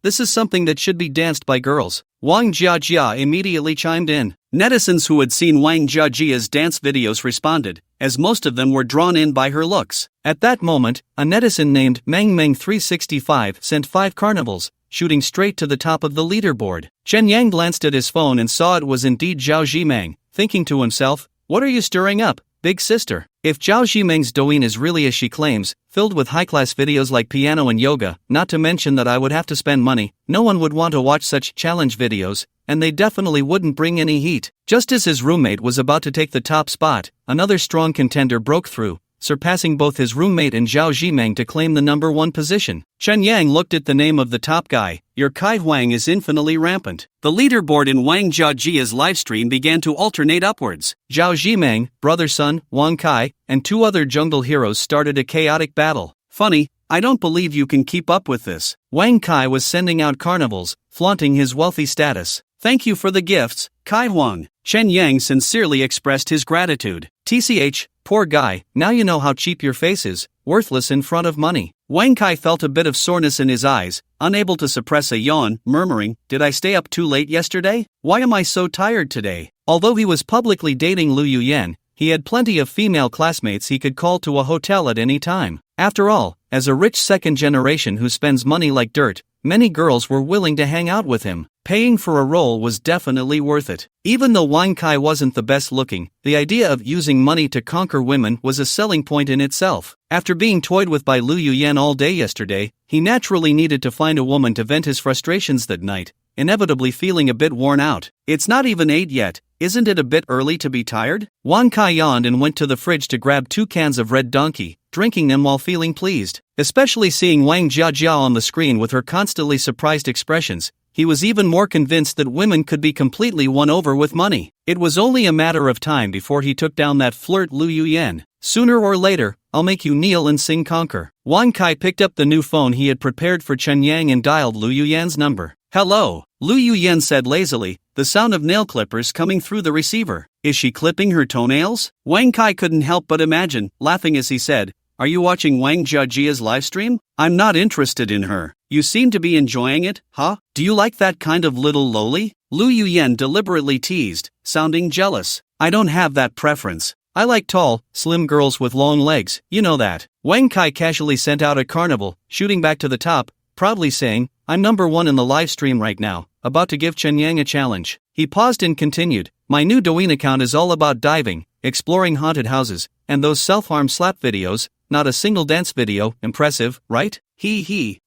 this is something that should be danced by girls. Wang Jiejia immediately chimed in. Netizens who had seen Wang Jiejia's dance videos responded, as most of them were drawn in by her looks. At that moment, a netizen named Meng365 sent 5 carnivals, shooting straight to the top of the leaderboard. Chen Yang glanced at his phone and saw it was indeed Zhao Zhimeng, thinking to himself, what are you stirring up, big sister? If Zhao Zhimeng's Douyin is really as she claims, filled with high-class videos like piano and yoga, not to mention that I would have to spend money, no one would want to watch such challenge videos, and they definitely wouldn't bring any heat. Just as his roommate was about to take the top spot, another strong contender broke through, surpassing both his roommate and Zhao Zhimeng to claim the number 1 position. Chen Yang looked at the name of the top guy. Your Kai Huang is infinitely rampant. The leaderboard in Wang Jiejia's livestream began to alternate upwards. Zhao Zhimeng, brother son, Wang Kai, and 2 other jungle heroes started a chaotic battle. Funny, I don't believe you can keep up with this. Wang Kai was sending out carnivals, flaunting his wealthy status. Thank you for the gifts, Kai Huang. Chen Yang sincerely expressed his gratitude. TCH, poor guy, now you know how cheap your face is, worthless in front of money. Wang Kai felt a bit of soreness in his eyes, unable to suppress a yawn, murmuring, did I stay up too late yesterday? Why am I so tired today? Although he was publicly dating Lu Yuyan, he had plenty of female classmates he could call to a hotel at any time. After all, as a rich second generation who spends money like dirt, many girls were willing to hang out with him. Paying for a role was definitely worth it. Even though Wang Kai wasn't the best looking, the idea of using money to conquer women was a selling point in itself. After being toyed with by Lu Yuyan all day yesterday, he naturally needed to find a woman to vent his frustrations that night, inevitably feeling a bit worn out. It's not even 8 yet, isn't it a bit early to be tired? Wang Kai yawned and went to the fridge to grab 2 cans of Red Donkey, drinking them while feeling pleased. Especially seeing Wang Jiejia on the screen with her constantly surprised expressions, he was even more convinced that women could be completely won over with money. It was only a matter of time before he took down that flirt Lu Yuyan. Sooner or later, I'll make you kneel and sing conquer. Wang Kai picked up the new phone he had prepared for Chen Yang and dialed Lu Yuyan's number. Hello, Lu Yuyan said lazily, the sound of nail clippers coming through the receiver. Is she clipping her toenails? Wang Kai couldn't help but imagine, laughing as he said, are you watching Wang Jiejia's livestream? I'm not interested in her. You seem to be enjoying it, huh? Do you like that kind of little loli? Lu Yuyen deliberately teased, sounding jealous. I don't have that preference. I like tall, slim girls with long legs, you know that. Wang Kai casually sent out a carnival, shooting back to the top, proudly saying, I'm number one in the live stream right now, about to give Chen Yang a challenge. He paused and continued, my new Douyin account is all about diving, exploring haunted houses, and those self-harm slap videos, not a single dance video. Impressive, right?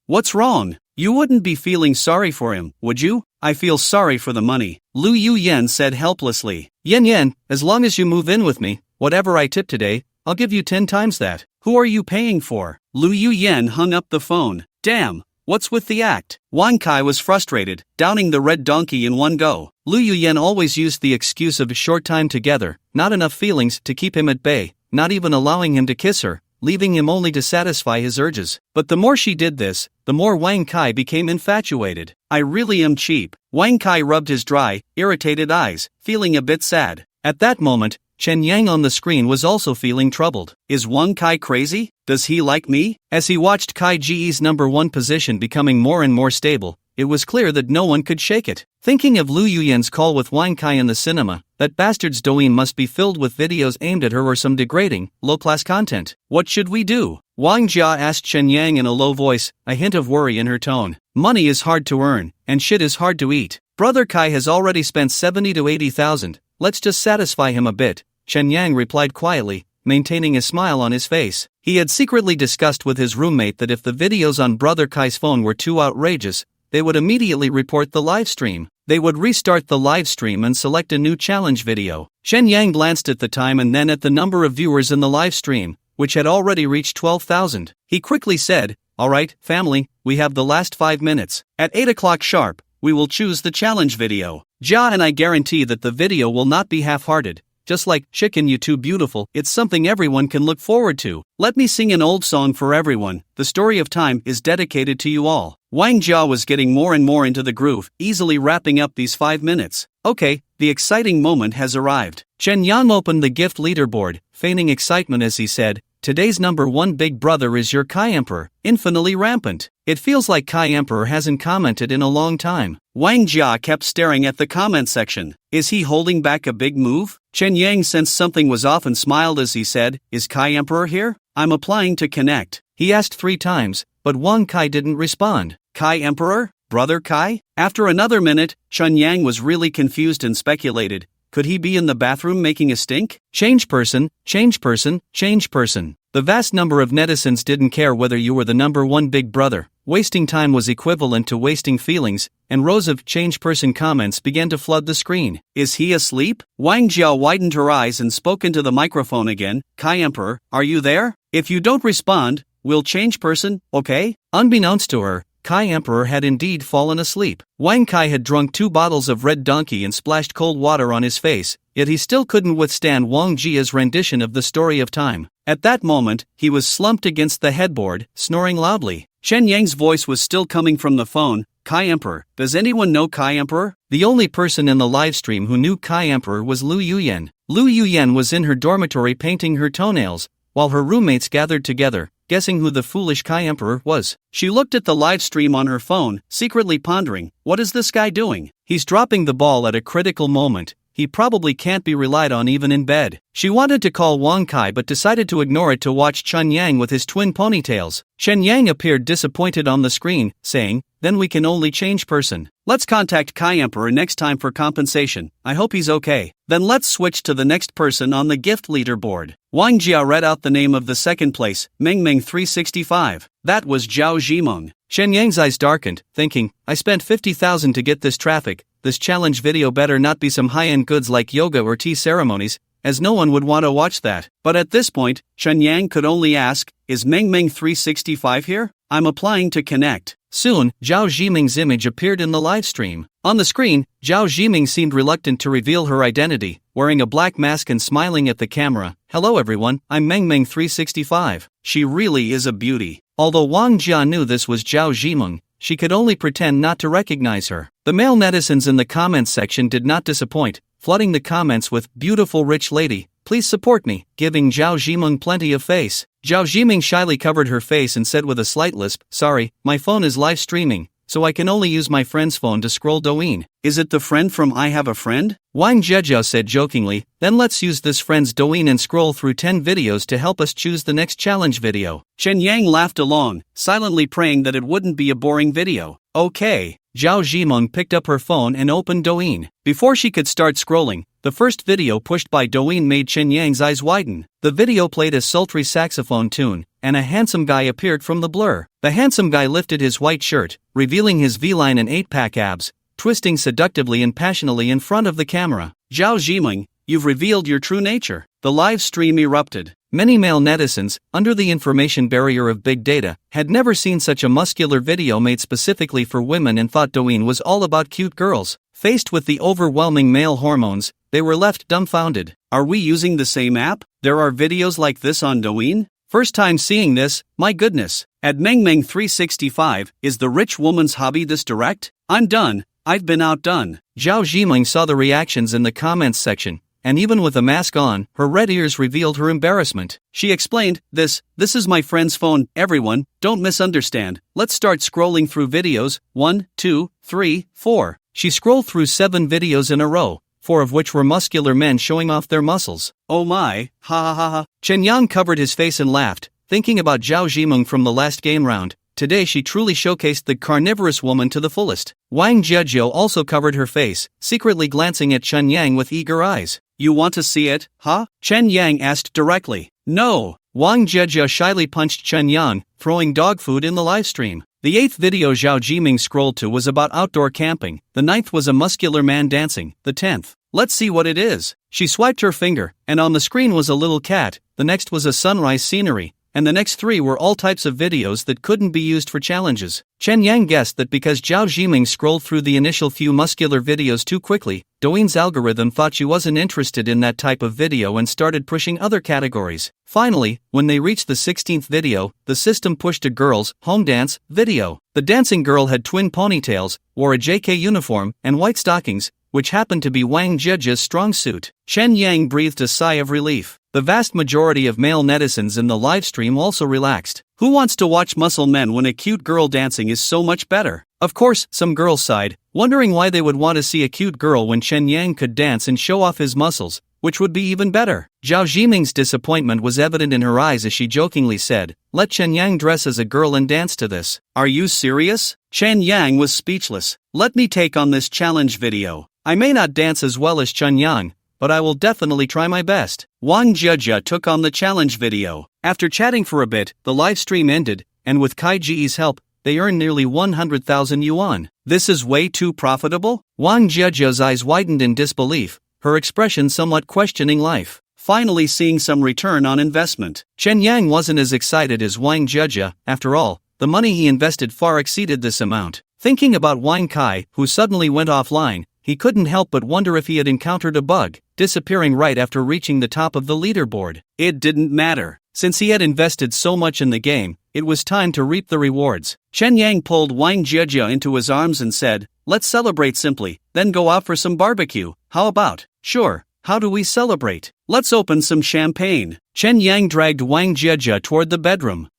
What's wrong? You wouldn't be feeling sorry for him, would you? I feel sorry for the money, Lu Yuyen said helplessly. Yen, as long as you move in with me, whatever I tip today, I'll give you 10 times that. Who are you paying for? Lu Yuyen hung up the phone. Damn, what's with the act? Wang Kai was frustrated, downing the red donkey in one go. Lu Yuyen always used the excuse of a short time together, not enough feelings to keep him at bay, not even allowing him to kiss her, leaving him only to satisfy his urges. But the more she did this, the more Wang Kai became infatuated. I really am cheap. Wang Kai rubbed his dry, irritated eyes, feeling a bit sad. At that moment, Chen Yang on the screen was also feeling troubled. Is Wang Kai crazy? Does he like me? As he watched Kai Ji's number one position becoming more and more stable, it was clear that no one could shake it. Thinking of Lu Yuyen's call with Wang Kai in the cinema, that bastard's Douyin must be filled with videos aimed at her or some degrading, low-class content. What should we do? Wang Jia asked Chen Yang in a low voice, a hint of worry in her tone. Money is hard to earn, and shit is hard to eat. Brother Kai has already spent 70 to 80,000, let's just satisfy him a bit, Chen Yang replied quietly, maintaining a smile on his face. He had secretly discussed with his roommate that if the videos on Brother Kai's phone were too outrageous, they would immediately report the live stream. They would restart the live stream and select a new challenge video. Chen Yang glanced at the time and then at the number of viewers in the live stream, which had already reached 12,000. He quickly said, alright, family, we have the last 5 minutes. At 8 o'clock sharp, we will choose the challenge video. Jia and I guarantee that the video will not be half-hearted. Just like, chicken you too beautiful, it's something everyone can look forward to. Let me sing an old song for everyone. The story of time is dedicated to you all. Wang Jia was getting more and more into the groove, easily wrapping up these 5 minutes. Okay, the exciting moment has arrived. Chen Yang opened the gift leaderboard, feigning excitement as he said, today's number one big brother is your Kai Emperor, infinitely rampant. It feels like Kai Emperor hasn't commented in a long time. Wang Jia kept staring at the comment section. Is he holding back a big move? Chen Yang sensed something was off and smiled as he said, is Kai Emperor here? I'm applying to connect. He asked 3 times, but Wang Kai didn't respond. Kai Emperor? Brother Kai? After another minute, Chen Yang was really confused and speculated, could he be in the bathroom making a stink? Change person, change person, change person. The vast number of netizens didn't care whether you were the number one big brother. Wasting time was equivalent to wasting feelings, and rows of change person comments began to flood the screen. Is he asleep? Wang Jiao widened her eyes and spoke into the microphone again. Kai Emperor, are you there? If you don't respond, we'll change person, okay? Unbeknownst to her, Kai Emperor had indeed fallen asleep. Wang Kai had drunk 2 bottles of Red Donkey and splashed cold water on his face, yet he still couldn't withstand Wang Jia's rendition of the story of time. At that moment, he was slumped against the headboard, snoring loudly. Chen Yang's voice was still coming from the phone. Kai Emperor, does anyone know Kai Emperor? The only person in the livestream who knew Kai Emperor was Lu Yuyen. Lu Yuyen was in her dormitory painting her toenails, while her roommates gathered together, guessing who the foolish Kai Emperor was. She looked at the live stream on her phone, secretly pondering, what is this guy doing? He's dropping the ball at a critical moment. He probably can't be relied on even in bed. She wanted to call Wang Kai but decided to ignore it to watch Chen Yang with his twin ponytails. Chen Yang appeared disappointed on the screen, saying, then we can only change person. Let's contact Kai Emperor next time for compensation. I hope he's okay. Then let's switch to the next person on the gift leaderboard. Wang Jia read out the name of the second place, Mengmeng 365. That was Zhao Zhimeng. Chen Yang's eyes darkened, thinking, I spent 50,000 to get this traffic. This challenge video better not be some high-end goods like yoga or tea ceremonies, as no one would want to watch that. But at this point, Chen Yang could only ask, is Mengmeng 365 here? I'm applying to connect. Soon, Zhao Zhiming's image appeared in the live stream. On the screen, Zhao Zhiming seemed reluctant to reveal her identity, wearing a black mask and smiling at the camera. Hello everyone, I'm Mengmeng 365. She really is a beauty. Although Wang Jia knew this was Zhao Zhiming, she could only pretend not to recognize her. The male netizens in the comments section did not disappoint, flooding the comments with, beautiful rich lady, please support me, giving Zhao Zhiming plenty of face. Zhao Zhiming shyly covered her face and said with a slight lisp, sorry, my phone is live streaming, so I can only use my friend's phone to scroll Douyin. Is it the friend from I Have a Friend? Wang Jiejiao said jokingly, then let's use this friend's Douyin and scroll through 10 videos to help us choose the next challenge video. Chen Yang laughed along, silently praying that it wouldn't be a boring video. Okay. Zhao Zhimeng picked up her phone and opened Douyin. Before she could start scrolling, the first video pushed by Douyin made Chen Yang's eyes widen. The video played a sultry saxophone tune, and a handsome guy appeared from the blur. The handsome guy lifted his white shirt, revealing his V-line and 8-pack abs, twisting seductively and passionately in front of the camera. Zhao Zhimeng, you've revealed your true nature. The live stream erupted. Many male netizens, under the information barrier of big data, had never seen such a muscular video made specifically for women and thought Douyin was all about cute girls. Faced with the overwhelming male hormones, they were left dumbfounded. Are we using the same app? There are videos like this on Douyin? First time seeing this, my goodness. At Mengmeng365, is the rich woman's hobby this direct? I'm done, I've been outdone. Zhao Zhimeng saw the reactions in the comments section, and even with a mask on, her red ears revealed her embarrassment. She explained, This is my friend's phone, everyone, don't misunderstand. Let's start scrolling through videos, 1, 2, 3, 4. She scrolled through 7 videos in a row, 4 of which were muscular men showing off their muscles. Oh my, ha ha ha ha. Chen Yang covered his face and laughed, thinking about Zhao Zhimeng from the last game round. Today she truly showcased the carnivorous woman to the fullest. Wang Jiejiao also covered her face, secretly glancing at Chen Yang with eager eyes. You want to see it, huh? Chen Yang asked directly. No. Wang Jiejiao shyly punched Chen Yang, throwing dog food in the livestream. The 8th video Zhao Zhimeng scrolled to was about outdoor camping, the 9th was a muscular man dancing, the 10th. Let's see what it is. She swiped her finger, and on the screen was a little cat, the next was a sunrise scenery, and the next 3 were all types of videos that couldn't be used for challenges. Chen Yang guessed that because Zhao Zhimeng scrolled through the initial few muscular videos too quickly, Douyin's algorithm thought she wasn't interested in that type of video and started pushing other categories. Finally, when they reached the 16th video, the system pushed a girl's home dance video. The dancing girl had twin ponytails, wore a JK uniform, and white stockings, which happened to be Wang Jiejia's strong suit. Chen Yang breathed a sigh of relief. The vast majority of male netizens in the livestream also relaxed. Who wants to watch muscle men when a cute girl dancing is so much better? Of course, some girls sighed, wondering why they would want to see a cute girl when Chen Yang could dance and show off his muscles, which would be even better. Zhao Zhimeng's disappointment was evident in her eyes as she jokingly said, let Chen Yang dress as a girl and dance to this. Are you serious? Chen Yang was speechless. Let me take on this challenge video. I may not dance as well as Chen Yang, but I will definitely try my best. Wang Jiejiao took on the challenge video. After chatting for a bit, the live stream ended, and with Kai Ji's help, they earned nearly 100,000 yuan. This is way too profitable? Wang Jiejiao's eyes widened in disbelief, her expression somewhat questioning life. Finally seeing some return on investment. Chen Yang wasn't as excited as Wang Jiejiao. After all, the money he invested far exceeded this amount. Thinking about Wang Kai, who suddenly went offline, he couldn't help but wonder if he had encountered a bug, disappearing right after reaching the top of the leaderboard. It didn't matter. Since he had invested so much in the game, it was time to reap the rewards. Chen Yang pulled Wang Jiejiao into his arms and said, let's celebrate simply, then go out for some barbecue. How about? Sure. How do we celebrate? Let's open some champagne. Chen Yang dragged Wang Jiejiao toward the bedroom.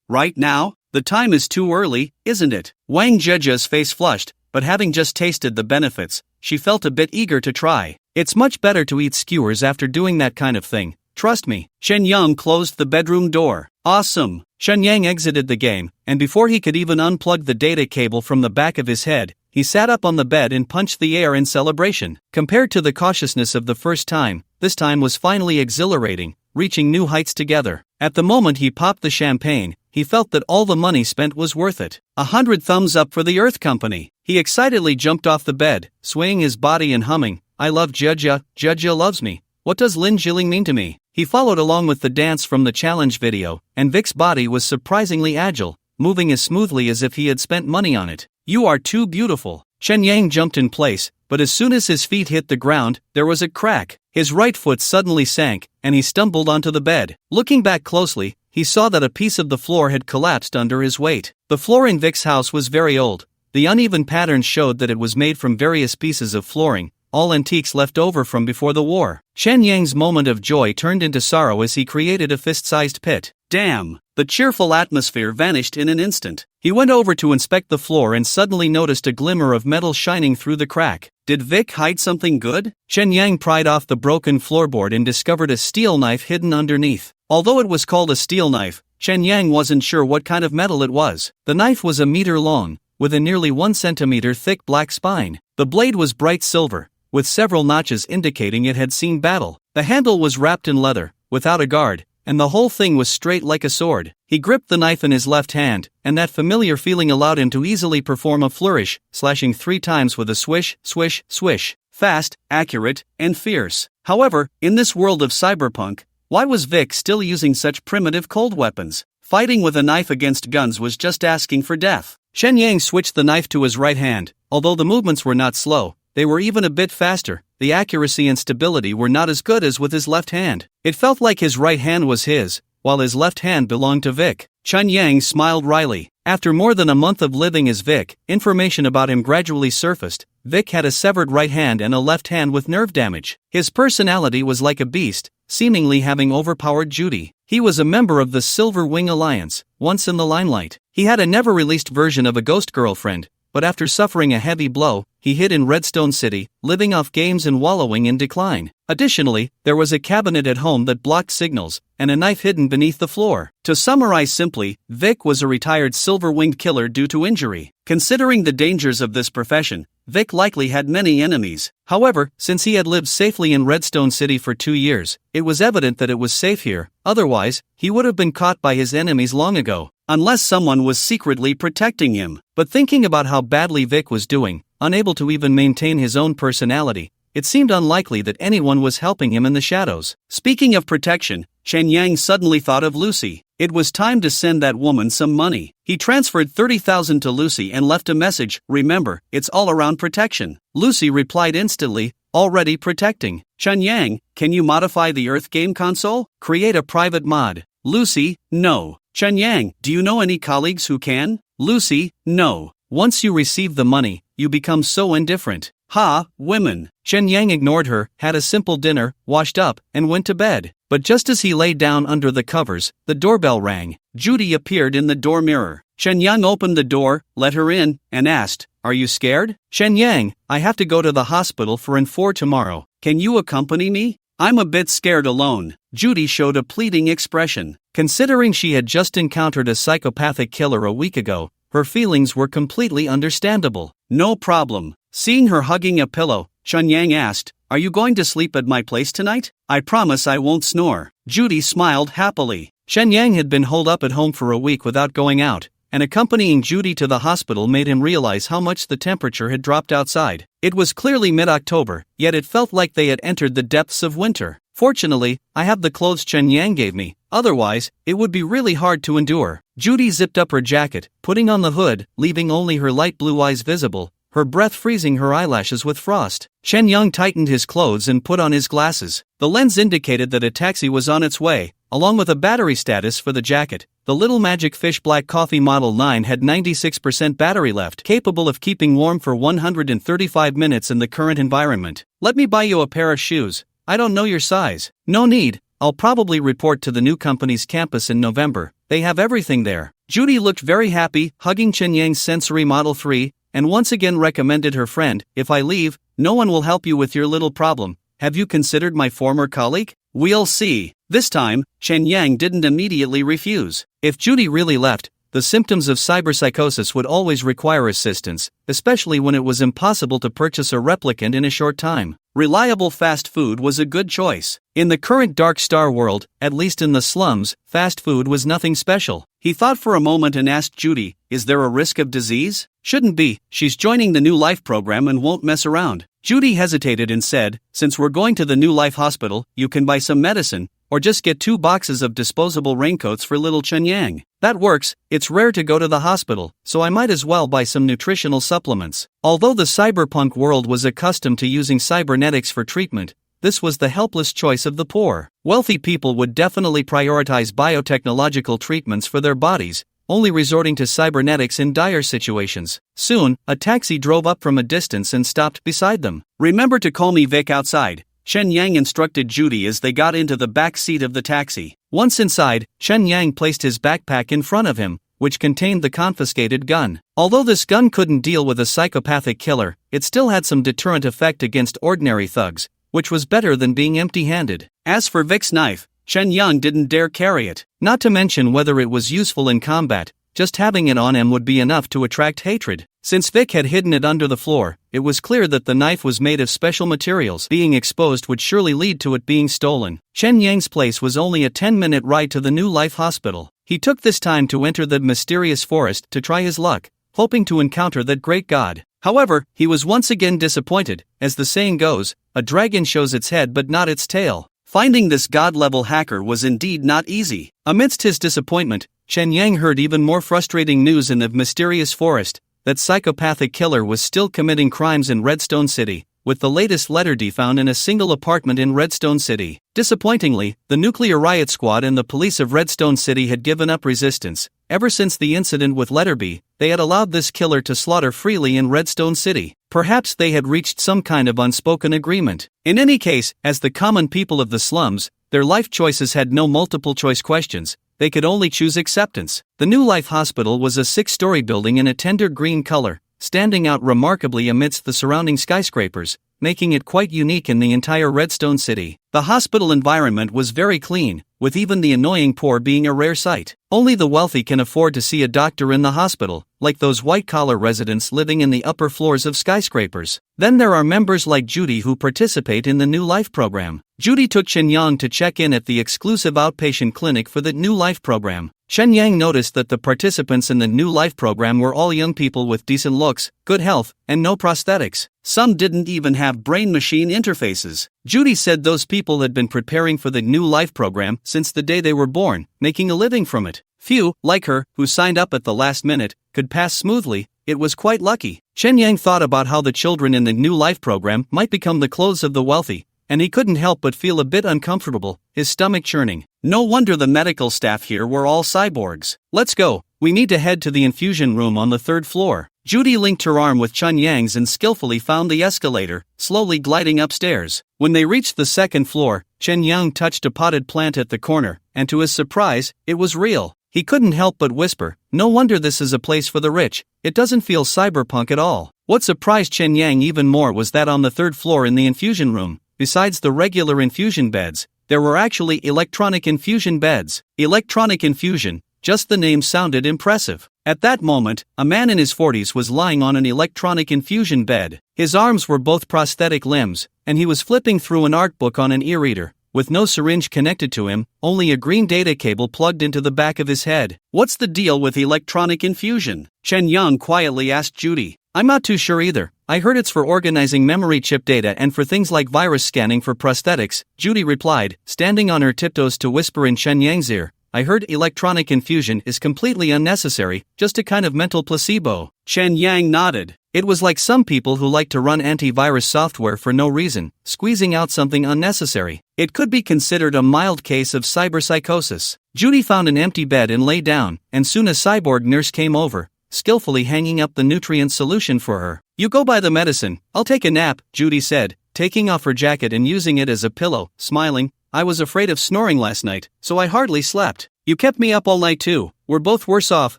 Right now? The time is too early, isn't it? Wang Jiejiao's face flushed, but having just tasted the benefits, she felt a bit eager to try. It's much better to eat skewers after doing that kind of thing. Trust me. Shen Yang closed the bedroom door. Awesome. Shen Yang exited the game, and before he could even unplug the data cable from the back of his head, he sat up on the bed and punched the air in celebration. Compared to the cautiousness of the first time, this time was finally exhilarating, reaching new heights together. At the moment he popped the champagne, he felt that all the money spent was worth it. 100 thumbs up for the Earth Company. He excitedly jumped off the bed, swaying his body and humming, I love Jiejiao, Jiejiao loves me. What does Lin Jilin mean to me? He followed along with the dance from the challenge video, and Vic's body was surprisingly agile, moving as smoothly as if he had spent money on it. You are too beautiful. Chen Yang jumped in place, but as soon as his feet hit the ground, there was a crack. His right foot suddenly sank, and he stumbled onto the bed. Looking back closely, he saw that a piece of the floor had collapsed under his weight. The floor in Vic's house was very old. The uneven patterns showed that it was made from various pieces of flooring, all antiques left over from before the war. Chen Yang's moment of joy turned into sorrow as he created a fist-sized pit. Damn, The cheerful atmosphere vanished in an instant. He went over to inspect the floor and suddenly noticed a glimmer of metal shining through the crack. Did Vic hide something good? Chen Yang pried off the broken floorboard and discovered a steel knife hidden underneath. Although it was called a steel knife, Chen Yang wasn't sure what kind of metal it was. The knife was a meter long, with a nearly 1 centimeter thick black spine. The blade was bright silver, with several notches indicating it had seen battle. The handle was wrapped in leather, without a guard, and the whole thing was straight like a sword. He gripped the knife in his left hand, and that familiar feeling allowed him to easily perform a flourish, slashing 3 times with a swish, swish, swish. Fast, accurate, and fierce. However, in this world of cyberpunk, why was Vic still using such primitive cold weapons? Fighting with a knife against guns was just asking for death. Chen Yang switched the knife to his right hand. Although the movements were not slow, they were even a bit faster. The accuracy and stability were not as good as with his left hand. It felt like his right hand was his, while his left hand belonged to Vic. Chen Yang smiled wryly. After more than a month of living as Vic, information about him gradually surfaced. Vic had a severed right hand and a left hand with nerve damage. His personality was like a beast, seemingly having overpowered Judy. He was a member of the Silver Wing Alliance, once in the limelight. He had a never-released version of a ghost girlfriend, but after suffering a heavy blow, he hid in Redstone City, living off games and wallowing in decline. Additionally, there was a cabinet at home that blocked signals, and a knife hidden beneath the floor. To summarize simply, Vic was a retired silver-winged killer due to injury. Considering the dangers of this profession, Vic likely had many enemies. However, since he had lived safely in Redstone City for 2 years, it was evident that it was safe here. Otherwise, he would have been caught by his enemies long ago, unless someone was secretly protecting him. But thinking about how badly Vic was doing, unable to even maintain his own personality, it seemed unlikely that anyone was helping him in the shadows. Speaking of protection, Chen Yang suddenly thought of Lucy. It was time to send that woman some money. He transferred 30,000 to Lucy and left a message, "Remember, it's all around protection." Lucy replied instantly, "Already protecting." Chen Yang, can you modify the Earth game console? Create a private mod. Lucy, no. Chen Yang, do you know any colleagues who can? Lucy, no. Once you receive the money, you become so indifferent. Ha, women. Chen Yang ignored her, had a simple dinner, washed up, and went to bed. But just as he lay down under the covers, the doorbell rang. Judy appeared in the door mirror. Chen Yang opened the door, let her in, and asked, "Are you scared?" Chen Yang, I have to go to the hospital for tomorrow. Can you accompany me? I'm a bit scared alone. Judy showed a pleading expression. Considering she had just encountered a psychopathic killer a week ago, her feelings were completely understandable. No problem. Seeing her hugging a pillow, Chen Yang asked, "Are you going to sleep at my place tonight? I promise I won't snore." Judy smiled happily. Chen Yang had been holed up at home for a week without going out, and accompanying Judy to the hospital made him realize how much the temperature had dropped outside. It was clearly mid-October, yet it felt like they had entered the depths of winter. Fortunately, I have the clothes Chen Yang gave me, otherwise, it would be really hard to endure. Judy zipped up her jacket, putting on the hood, leaving only her light blue eyes visible, her breath freezing her eyelashes with frost. Chen Yang tightened his clothes and put on his glasses. The lens indicated that a taxi was on its way, along with a battery status for the jacket. The Little Magic Fish Black Coffee Model 9 had 96% battery left, capable of keeping warm for 135 minutes in the current environment. Let me buy you a pair of shoes. I don't know your size. No need, I'll probably report to the new company's campus in November. They have everything there. Judy looked very happy, hugging Chen Yang's Sensory Model 3, and once again recommended her friend, "If I leave, no one will help you with your little problem. Have you considered my former colleague? We'll see." This time, Chen Yang didn't immediately refuse. If Judy really left, the symptoms of cyberpsychosis would always require assistance, especially when it was impossible to purchase a replicant in a short time. Reliable fast food was a good choice. In the current Dark Star world, at least in the slums, fast food was nothing special. He thought for a moment and asked Judy, "Is there a risk of disease?" "Shouldn't be, she's joining the New Life program and won't mess around." Judy hesitated and said, "Since we're going to the New Life hospital, you can buy some medicine, or just get 2 boxes of disposable raincoats for little Chen Yang." "That works, it's rare to go to the hospital, so I might as well buy some nutritional supplements." Although the cyberpunk world was accustomed to using cybernetics for treatment, this was the helpless choice of the poor. Wealthy people would definitely prioritize biotechnological treatments for their bodies, only resorting to cybernetics in dire situations. Soon, a taxi drove up from a distance and stopped beside them. "Remember to call me Vic outside," Chen Yang instructed Judy as they got into the back seat of the taxi. Once inside, Chen Yang placed his backpack in front of him, which contained the confiscated gun. Although this gun couldn't deal with a psychopathic killer, it still had some deterrent effect against ordinary thugs, which was better than being empty-handed. As for Vic's knife, Chen Yang didn't dare carry it, not to mention whether it was useful in combat. Just having it on him would be enough to attract hatred. Since Vic had hidden it under the floor, it was clear that the knife was made of special materials. Being exposed would surely lead to it being stolen. Chen Yang's place was only a 10-minute ride to the New Life Hospital. He took this time to enter the mysterious forest to try his luck, hoping to encounter that great god. However, he was once again disappointed. As the saying goes, a dragon shows its head but not its tail. Finding this god-level hacker was indeed not easy. Amidst his disappointment, Chen Yang heard even more frustrating news in the mysterious forest. That psychopathic killer was still committing crimes in Redstone City, with the latest letter D found in a single apartment in Redstone City. Disappointingly, the nuclear riot squad and the police of Redstone City had given up resistance. Ever since the incident with letter B, they had allowed this killer to slaughter freely in Redstone City. Perhaps they had reached some kind of unspoken agreement. In any case, as the common people of the slums, their life choices had no multiple-choice questions. They could only choose acceptance. The New Life Hospital was a 6-story building in a tender green color, standing out remarkably amidst the surrounding skyscrapers, making it quite unique in the entire Redstone City. The hospital environment was very clean, with even the annoying poor being a rare sight. Only the wealthy can afford to see a doctor in the hospital, like those white-collar residents living in the upper floors of skyscrapers. Then there are members like Judy who participate in the New Life program. Judy took Chen Yang to check in at the exclusive outpatient clinic for the New Life program. Chen Yang noticed that the participants in the New Life program were all young people with decent looks, good health, and no prosthetics. Some didn't even have brain-machine interfaces. Judy said those people had been preparing for the New Life program since the day they were born, making a living from it. Few, like her, who signed up at the last minute, could pass smoothly. It was quite lucky. Chen Yang thought about how the children in the New Life program might become the clothes of the wealthy, and he couldn't help but feel a bit uncomfortable, his stomach churning. No wonder the medical staff here were all cyborgs. Let's go, we need to head to the infusion room on the 3rd floor. Judy linked her arm with Chen Yang's and skillfully found the escalator, slowly gliding upstairs. When they reached the 2nd floor, Chen Yang touched a potted plant at the corner, and to his surprise, it was real. He couldn't help but whisper, "No wonder this is a place for the rich, it doesn't feel cyberpunk at all." What surprised Chen Yang even more was that on the 3rd floor in the infusion room, besides the regular infusion beds, there were actually electronic infusion beds. Electronic infusion, just the name sounded impressive. At that moment, a man in his 40s was lying on an electronic infusion bed. His arms were both prosthetic limbs, and he was flipping through an art book on an e-reader, with no syringe connected to him, only a green data cable plugged into the back of his head. "What's the deal with electronic infusion?" Chen Yang quietly asked Judy. "I'm not too sure either. I heard it's for organizing memory chip data and for things like virus scanning for prosthetics," Judy replied, standing on her tiptoes to whisper in Chen Yang's ear. "I heard electronic infusion is completely unnecessary, just a kind of mental placebo." Chen Yang nodded. It was like some people who like to run antivirus software for no reason, squeezing out something unnecessary. It could be considered a mild case of cyberpsychosis. Judy found an empty bed and lay down, and soon a cyborg nurse came over, skillfully hanging up the nutrient solution for her. "You go buy the medicine, I'll take a nap," Judy said, taking off her jacket and using it as a pillow, smiling. "I was afraid of snoring last night, so I hardly slept." "You kept me up all night too. We're both worse off,"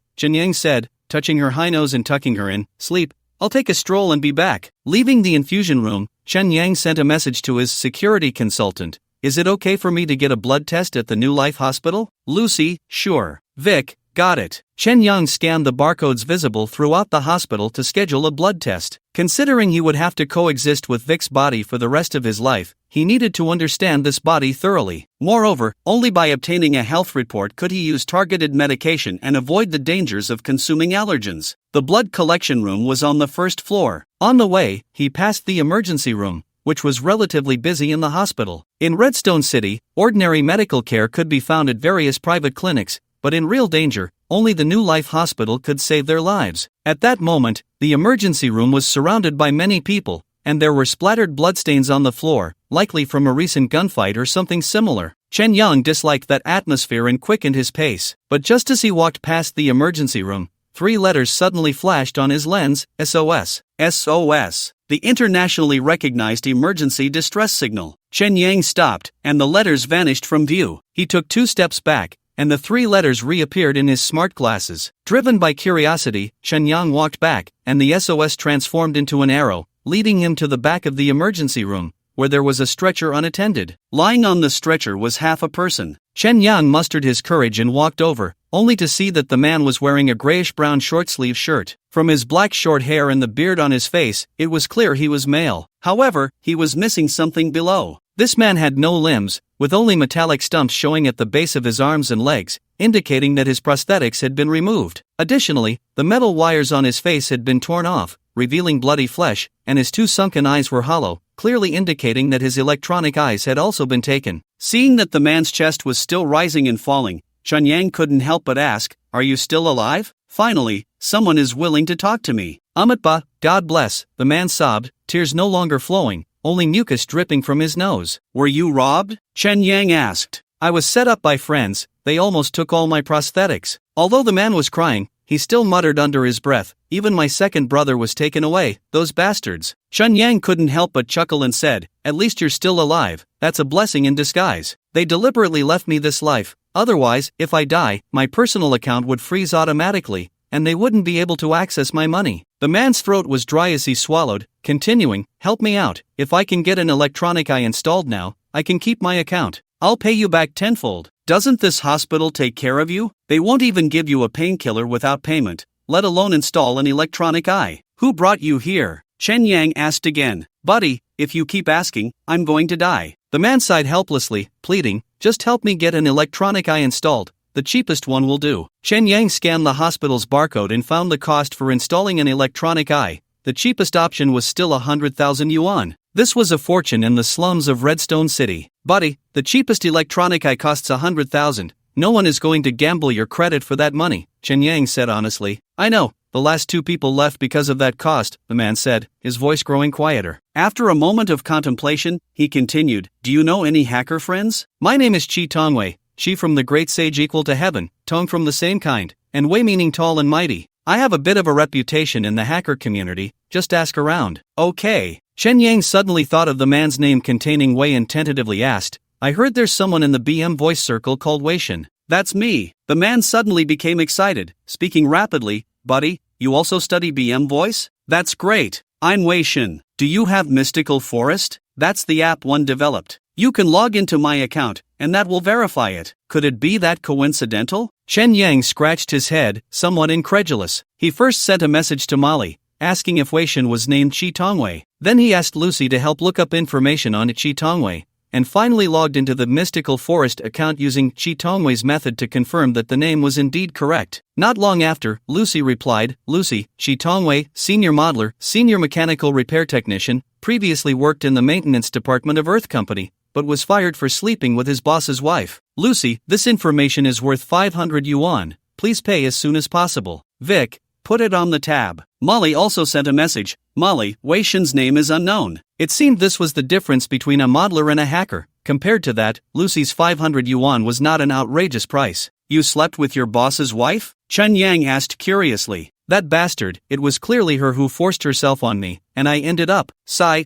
Chen Yang said, touching her high nose and tucking her in. "Sleep. I'll take a stroll and be back." Leaving the infusion room, Chen Yang sent a message to his security consultant. "Is it okay for me to get a blood test at the New Life Hospital?" "Lucy, sure." "Vic, got it." Chen Yang scanned the barcodes visible throughout the hospital to schedule a blood test. Considering he would have to coexist with Vic's body for the rest of his life, he needed to understand this body thoroughly. Moreover, only by obtaining a health report could he use targeted medication and avoid the dangers of consuming allergens. The blood collection room was on the 1st floor. On the way, he passed the emergency room, which was relatively busy in the hospital. In Redstone City, ordinary medical care could be found at various private clinics, but in real danger, only the New Life Hospital could save their lives. At that moment, the emergency room was surrounded by many people, and there were splattered bloodstains on the floor, likely from a recent gunfight or something similar. Chen Yang disliked that atmosphere and quickened his pace, but just as he walked past the emergency room, 3 letters suddenly flashed on his lens: SOS. SOS. The internationally recognized emergency distress signal. Chen Yang stopped, and the letters vanished from view. He took 2 steps back, and the 3 letters reappeared in his smart glasses. Driven by curiosity, Chen Yang walked back, and the SOS transformed into an arrow, leading him to the back of the emergency room, where there was a stretcher unattended. Lying on the stretcher was half a person. Chen Yang mustered his courage and walked over, only to see that the man was wearing a grayish-brown short-sleeve shirt. From his black short hair and the beard on his face, it was clear he was male. However, he was missing something below. This man had no limbs, with only metallic stumps showing at the base of his arms and legs, indicating that his prosthetics had been removed. Additionally, the metal wires on his face had been torn off, revealing bloody flesh, and his 2 sunken eyes were hollow, clearly indicating that his electronic eyes had also been taken. Seeing that the man's chest was still rising and falling, Chen Yang couldn't help but ask, "Are you still alive? Finally, someone is willing to talk to me." "Amitba, God bless," the man sobbed, tears no longer flowing, only mucus dripping from his nose. "Were you robbed?" Chen Yang asked. "I was set up by friends, they almost took all my prosthetics." Although the man was crying, he still muttered under his breath, "Even my second brother was taken away, those bastards." Chen Yang couldn't help but chuckle and said, "At least you're still alive, that's a blessing in disguise. They deliberately left me this life, otherwise, if I die, my personal account would freeze automatically, and they wouldn't be able to access my money." The man's throat was dry as he swallowed, continuing, "Help me out, if I can get an electronic eye installed now, I can keep my account. I'll pay you back tenfold. Doesn't this hospital take care of you? They won't even give you a painkiller without payment, let alone install an electronic eye. Who brought you here?" Chen Yang asked again. "Buddy, if you keep asking, I'm going to die." The man sighed helplessly, pleading, "Just help me get an electronic eye installed, the cheapest one will do." Chen Yang scanned the hospital's barcode and found the cost for installing an electronic eye. The cheapest option was still 100,000 yuan. This was a fortune in the slums of Redstone City. "Buddy, the cheapest electronic eye costs 100,000. No one is going to gamble your credit for that money," Chen Yang said honestly. "I know, the last 2 people left because of that cost," the man said, his voice growing quieter. After a moment of contemplation, he continued, "Do you know any hacker friends? My name is Chi Tongwei, Chi from the great sage equal to heaven, Tong from the same kind, and Wei meaning tall and mighty. I have a bit of a reputation in the hacker community, just ask around." "Okay." Chen Yang suddenly thought of the man's name containing Wei and tentatively asked, "I heard there's someone in the BM voice circle called Weishin." "That's me." The man suddenly became excited, speaking rapidly, "Buddy, you also study BM voice? That's great. I'm Weishin. Do you have Mystical Forest? That's the app one developed. You can log into my account, and that will verify it. Could it be that coincidental?" Chen Yang scratched his head, somewhat incredulous. He first sent a message to Molly, asking if Weishin was named Chi Tongwei. Then he asked Lucy to help look up information on Chi Tongwei, and finally logged into the Mystical Forest account using Chi Tongwei's method to confirm that the name was indeed correct. Not long after, Lucy replied, "Lucy, Chi Tongwei, senior modeler, senior mechanical repair technician, previously worked in the maintenance department of Earth Company, but was fired for sleeping with his boss's wife. Lucy, this information is worth 500 yuan, please pay as soon as possible. Vic, put it on the tab." Molly also sent a message, "Molly, Weishin's name is unknown." It seemed this was the difference between a modeler and a hacker. Compared to that, Lucy's 500 yuan was not an outrageous price. "You slept with your boss's wife?" Chen Yang asked curiously. "That bastard, it was clearly her who forced herself on me, and I ended up,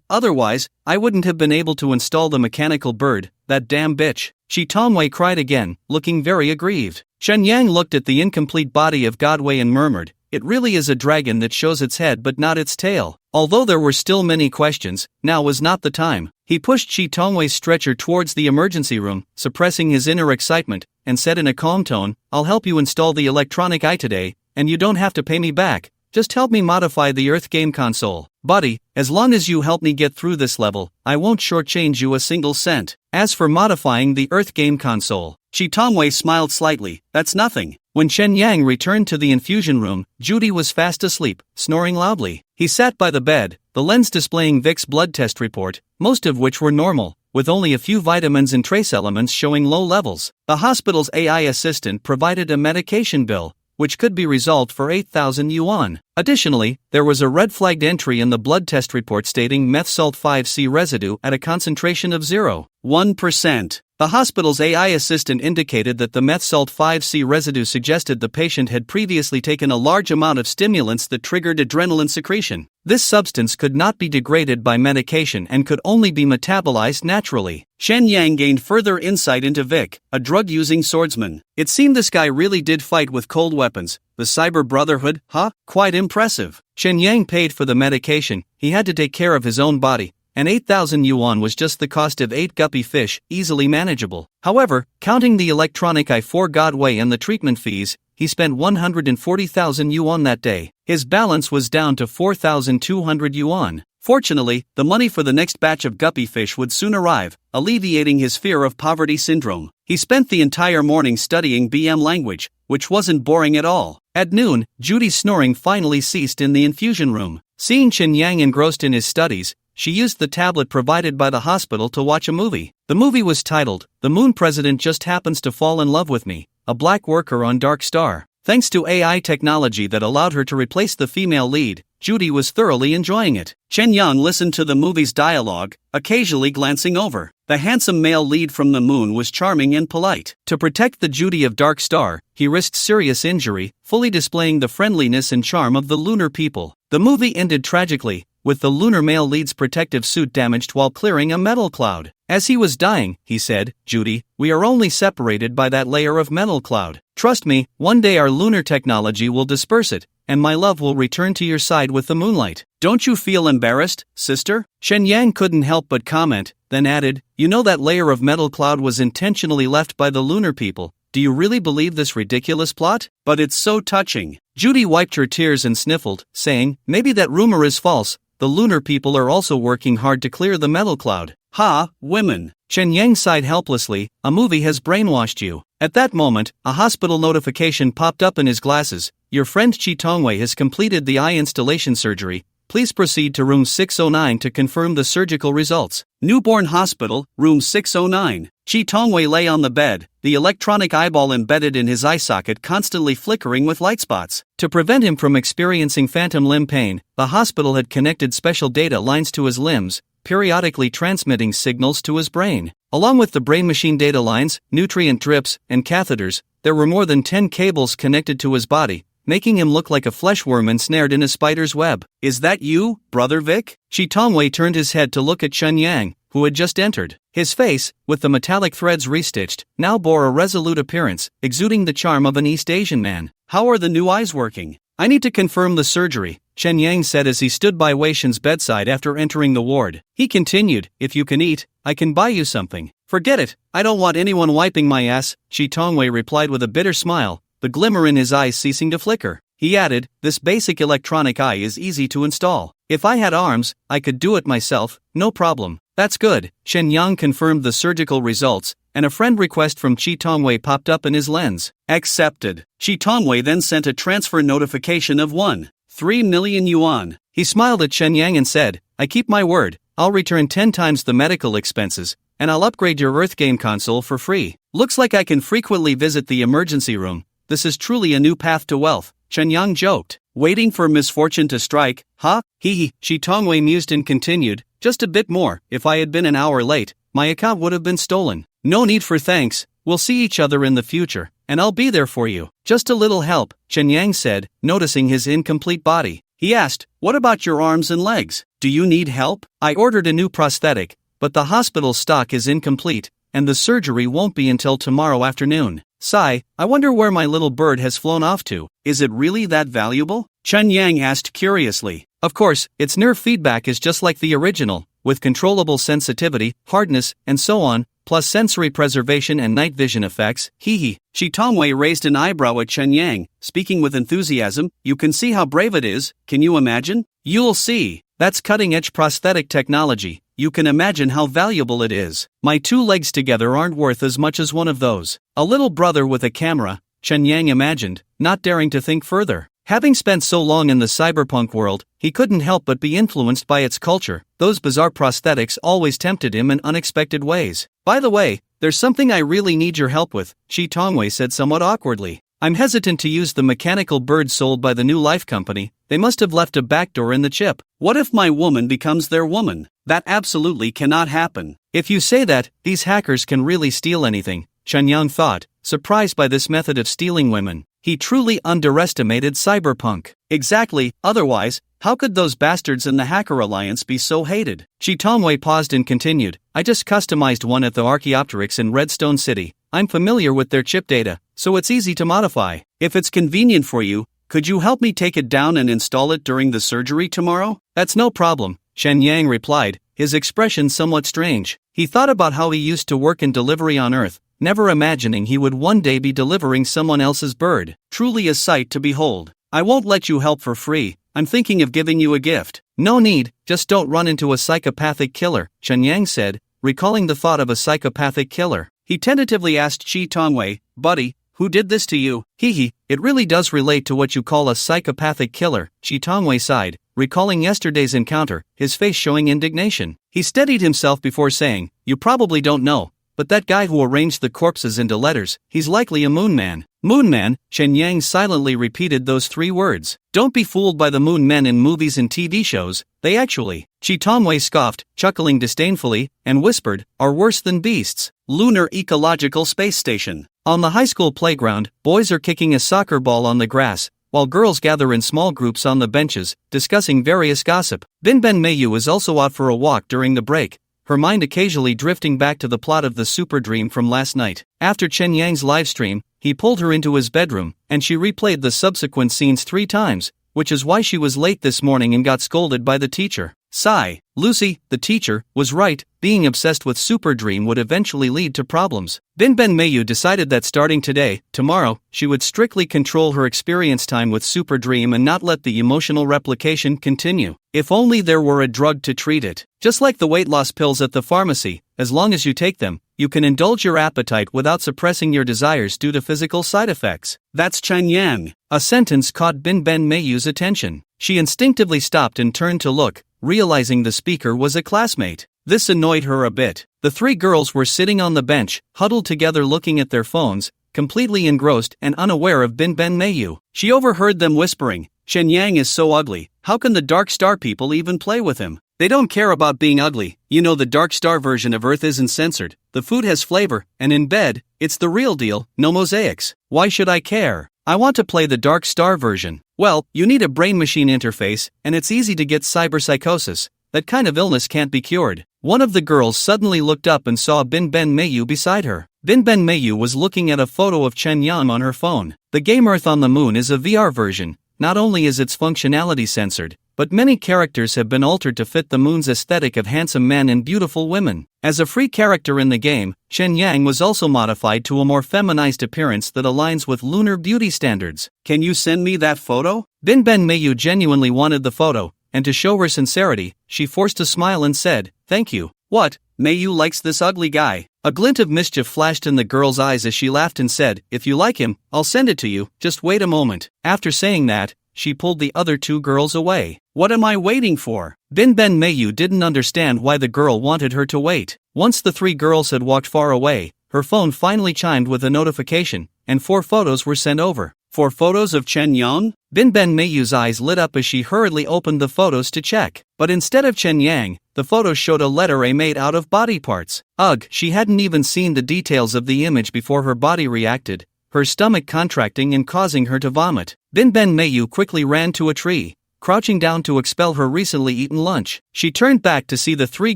otherwise, I wouldn't have been able to install the mechanical bird, that damn bitch." Chi Tongwei cried again, looking very aggrieved. Chen Yang looked at the incomplete body of Godwei and murmured, "It really is a dragon that shows its head but not its tail." Although there were still many questions, now was not the time. He pushed Chi Tongwei's stretcher towards the emergency room, suppressing his inner excitement, and said in a calm tone, "I'll help you install the electronic eye today, and you don't have to pay me back. Just help me modify the Earth game console. Buddy, as long as you help me get through this level, I won't shortchange you a single cent." As for modifying the Earth game console, Chi Tongwei smiled slightly, "That's nothing." When Chen Yang returned to the infusion room, Judy was fast asleep, snoring loudly. He sat by the bed, the lens displaying Vic's blood test report, most of which were normal, with only a few vitamins and trace elements showing low levels. The hospital's AI assistant provided a medication bill, which could be resolved for 8,000 yuan. Additionally, there was a red-flagged entry in the blood test report stating meth salt 5C residue at a concentration of 0.1%. The hospital's AI assistant indicated that the meth salt 5C residue suggested the patient had previously taken a large amount of stimulants that triggered adrenaline secretion. This substance could not be degraded by medication and could only be metabolized naturally. Shen Yang gained further insight into Vic, a drug-using swordsman. It seemed this guy really did fight with cold weapons. The Cyber Brotherhood, huh? Quite impressive. Shen Yang paid for the medication. He had to take care of his own body, and 8,000 yuan was just the cost of 8 guppy fish, easily manageable. However, counting the electronic I4 Godway and the treatment fees, he spent 140,000 yuan that day. His balance was down to 4,200 yuan. Fortunately, the money for the next batch of guppy fish would soon arrive, alleviating his fear of poverty syndrome. He spent the entire morning studying BM language, which wasn't boring at all. At noon, Judy's snoring finally ceased in the infusion room. Seeing Chen Yang engrossed in his studies, she used the tablet provided by the hospital to watch a movie. The movie was titled, "The Moon President Just Happens to Fall in Love with Me, a Black Worker on Dark Star." Thanks to AI technology that allowed her to replace the female lead, Judy was thoroughly enjoying it. Chen Yang listened to the movie's dialogue, occasionally glancing over. The handsome male lead from the moon was charming and polite. To protect the Judy of Dark Star, he risked serious injury, fully displaying the friendliness and charm of the lunar people. The movie ended tragically, with the lunar male lead's protective suit damaged while clearing a metal cloud. As he was dying, he said, "Judy, we are only separated by that layer of metal cloud. Trust me, one day our lunar technology will disperse it, and my love will return to your side with the moonlight. Don't you feel embarrassed, sister?" Shen Yang couldn't help but comment, then added, "You know that layer of metal cloud was intentionally left by the lunar people. Do you really believe this ridiculous plot? But it's so touching." Judy wiped her tears and sniffled, saying, "Maybe that rumor is false. The lunar people are also working hard to clear the metal cloud." "Ha, women." Chen Yang sighed helplessly, "A movie has brainwashed you." At that moment, a hospital notification popped up in his glasses. "Your friend Chi Tongwei has completed the eye installation surgery. Please proceed to room 609 to confirm the surgical results." Newborn Hospital, room 609. Chi Tongwei lay on the bed, the electronic eyeball embedded in his eye socket constantly flickering with light spots. To prevent him from experiencing phantom limb pain, the hospital had connected special data lines to his limbs, periodically transmitting signals to his brain. Along with the brain-machine data lines, nutrient drips, and catheters, there were more than 10 cables connected to his body, making him look like a fleshworm ensnared in a spider's web. "Is that you, Brother Vic?" Chi Tongwei turned his head to look at Chen Yang, who had just entered. His face, with the metallic threads restitched, now bore a resolute appearance, exuding the charm of an East Asian man. "How are the new eyes working?" "I need to confirm the surgery," Chen Yang said as he stood by Wei Shen's bedside after entering the ward. He continued, "If you can eat, I can buy you something." "Forget it, I don't want anyone wiping my ass," Chi Tongwei replied with a bitter smile, the glimmer in his eyes ceasing to flicker. He added, "This basic electronic eye is easy to install. If I had arms, I could do it myself, no problem." "That's good." Shen Yang confirmed the surgical results, and a friend request from Chi Tongwei popped up in his lens. "Accepted." Chi Tongwei then sent a transfer notification of 1.3 million yuan. He smiled at Shen Yang and said, "I keep my word, I'll return 10 times the medical expenses, and I'll upgrade your Earth game console for free. Looks like I can frequently visit the emergency room. This is truly a new path to wealth." Chen Yang joked. "Waiting for misfortune to strike, huh? Hee. Chi Tongwei mused and continued, "Just a bit more. If I had been an hour late, my account would have been stolen. No need for thanks. We'll see each other in the future, and I'll be there for you." "Just a little help," Chen Yang said, noticing his incomplete body. He asked, "What about your arms and legs? Do you need help?" "I ordered a new prosthetic, but the hospital stock is incomplete, and the surgery won't be until tomorrow afternoon. Sigh, I wonder where my little bird has flown off to. Is it really that valuable?" Chen Yang asked curiously. "Of course, its nerve feedback is just like the original, with controllable sensitivity, hardness, and so on, plus sensory preservation and night vision effects. Hee. Chi Tongwei raised an eyebrow at Chen Yang, speaking with enthusiasm. "You can see how brave it is, can you imagine?" "You'll see. That's cutting-edge prosthetic technology. You can imagine how valuable it is. My 2 legs together aren't worth as much as one of those." A little brother with a camera, Chen Yang imagined, not daring to think further. Having spent so long in the cyberpunk world, he couldn't help but be influenced by its culture. Those bizarre prosthetics always tempted him in unexpected ways. "By the way, there's something I really need your help with," Chi Tongwei said somewhat awkwardly. I'm hesitant to use the mechanical bird sold by the New Life company. They must have left a backdoor in the chip. What if my woman becomes their woman? That absolutely cannot happen. If you say that, these hackers can really steal anything, Shenyang thought, surprised by this method of stealing women. He truly underestimated cyberpunk. Exactly, otherwise, how could those bastards in the Hacker Alliance be so hated? Chi Tongwei paused and continued, I just customized one at the Archaeopteryx in Redstone City. I'm familiar with their chip data, so it's easy to modify. If it's convenient for you, could you help me take it down and install it during the surgery tomorrow? That's no problem, Shenyang replied, his expression somewhat strange. He thought about how he used to work in delivery on Earth, never imagining he would one day be delivering someone else's bird. Truly a sight to behold. I won't let you help for free. I'm thinking of giving you a gift. No need, just don't run into a psychopathic killer, Shenyang said, recalling the thought of a psychopathic killer. He tentatively asked Chi Tongwei, buddy, who did this to you? It really does relate to what you call a psychopathic killer, Chi Tongwei sighed, recalling yesterday's encounter, his face showing indignation. He steadied himself before saying, you probably don't know, but that guy who arranged the corpses into letters, he's likely a moon man. Moon man, Shenyang silently repeated those 3 words. Don't be fooled by the moon men in movies and TV shows, they actually, Chi Tongwei scoffed, chuckling disdainfully, and whispered, are worse than beasts. Lunar Ecological Space Station. On the high school playground, boys are kicking a soccer ball on the grass, while girls gather in small groups on the benches, discussing various gossip. Binben Meiyu is also out for a walk during the break, her mind occasionally drifting back to the plot of the super dream from last night. After Chen Yang's livestream, he pulled her into his bedroom, and she replayed the subsequent scenes 3 times, which is why she was late this morning and got scolded by the teacher. Sigh. Lucy, the teacher, was right, being obsessed with Super Dream would eventually lead to problems. Binben Meiyu decided that starting tomorrow, she would strictly control her experience time with Super Dream and not let the emotional replication continue. If only there were a drug to treat it. Just like the weight loss pills at the pharmacy, as long as you take them, you can indulge your appetite without suppressing your desires due to physical side effects. That's Chen Yang. A sentence caught Binben Meiyu's attention. She instinctively stopped and turned to look, realizing the speaker was a classmate. This annoyed her a bit. The 3 girls were sitting on the bench, huddled together looking at their phones, completely engrossed and unaware of Binben Meiyu. She overheard them whispering, Shen Yang is so ugly, how can the Dark Star people even play with him? They don't care about being ugly, you know the Dark Star version of Earth isn't censored, the food has flavor, and in bed, it's the real deal, no mosaics. Why should I care? I want to play the Dark Star version. Well, you need a brain-machine interface, and it's easy to get psychosis. That kind of illness can't be cured. One of the girls suddenly looked up and saw Binben Meiyu beside her. Binben Meiyu was looking at a photo of Chen Yan on her phone. The game Earth on the Moon is a VR version. Not only is its functionality censored, but many characters have been altered to fit the moon's aesthetic of handsome men and beautiful women. As a free character in the game, Shen Yang was also modified to a more feminized appearance that aligns with lunar beauty standards. Can you send me that photo? Binben Meiyu genuinely wanted the photo, and to show her sincerity, she forced a smile and said, thank you. What? Meiyu likes this ugly guy. A glint of mischief flashed in the girl's eyes as she laughed and said, if you like him, I'll send it to you, just wait a moment. After saying that, she pulled the other 2 girls away. What am I waiting for? Binben Meiyu didn't understand why the girl wanted her to wait. Once the 3 girls had walked far away, her phone finally chimed with a notification, and 4 photos were sent over. 4 photos of Chen Yang? Binben Meiyu's eyes lit up as she hurriedly opened the photos to check. But instead of Chen Yang, the photos showed a letter A made out of body parts. Ugh, she hadn't even seen the details of the image before her body reacted, her stomach contracting and causing her to vomit. Binben Meiyu quickly ran to a tree, crouching down to expel her recently eaten lunch. She turned back to see the 3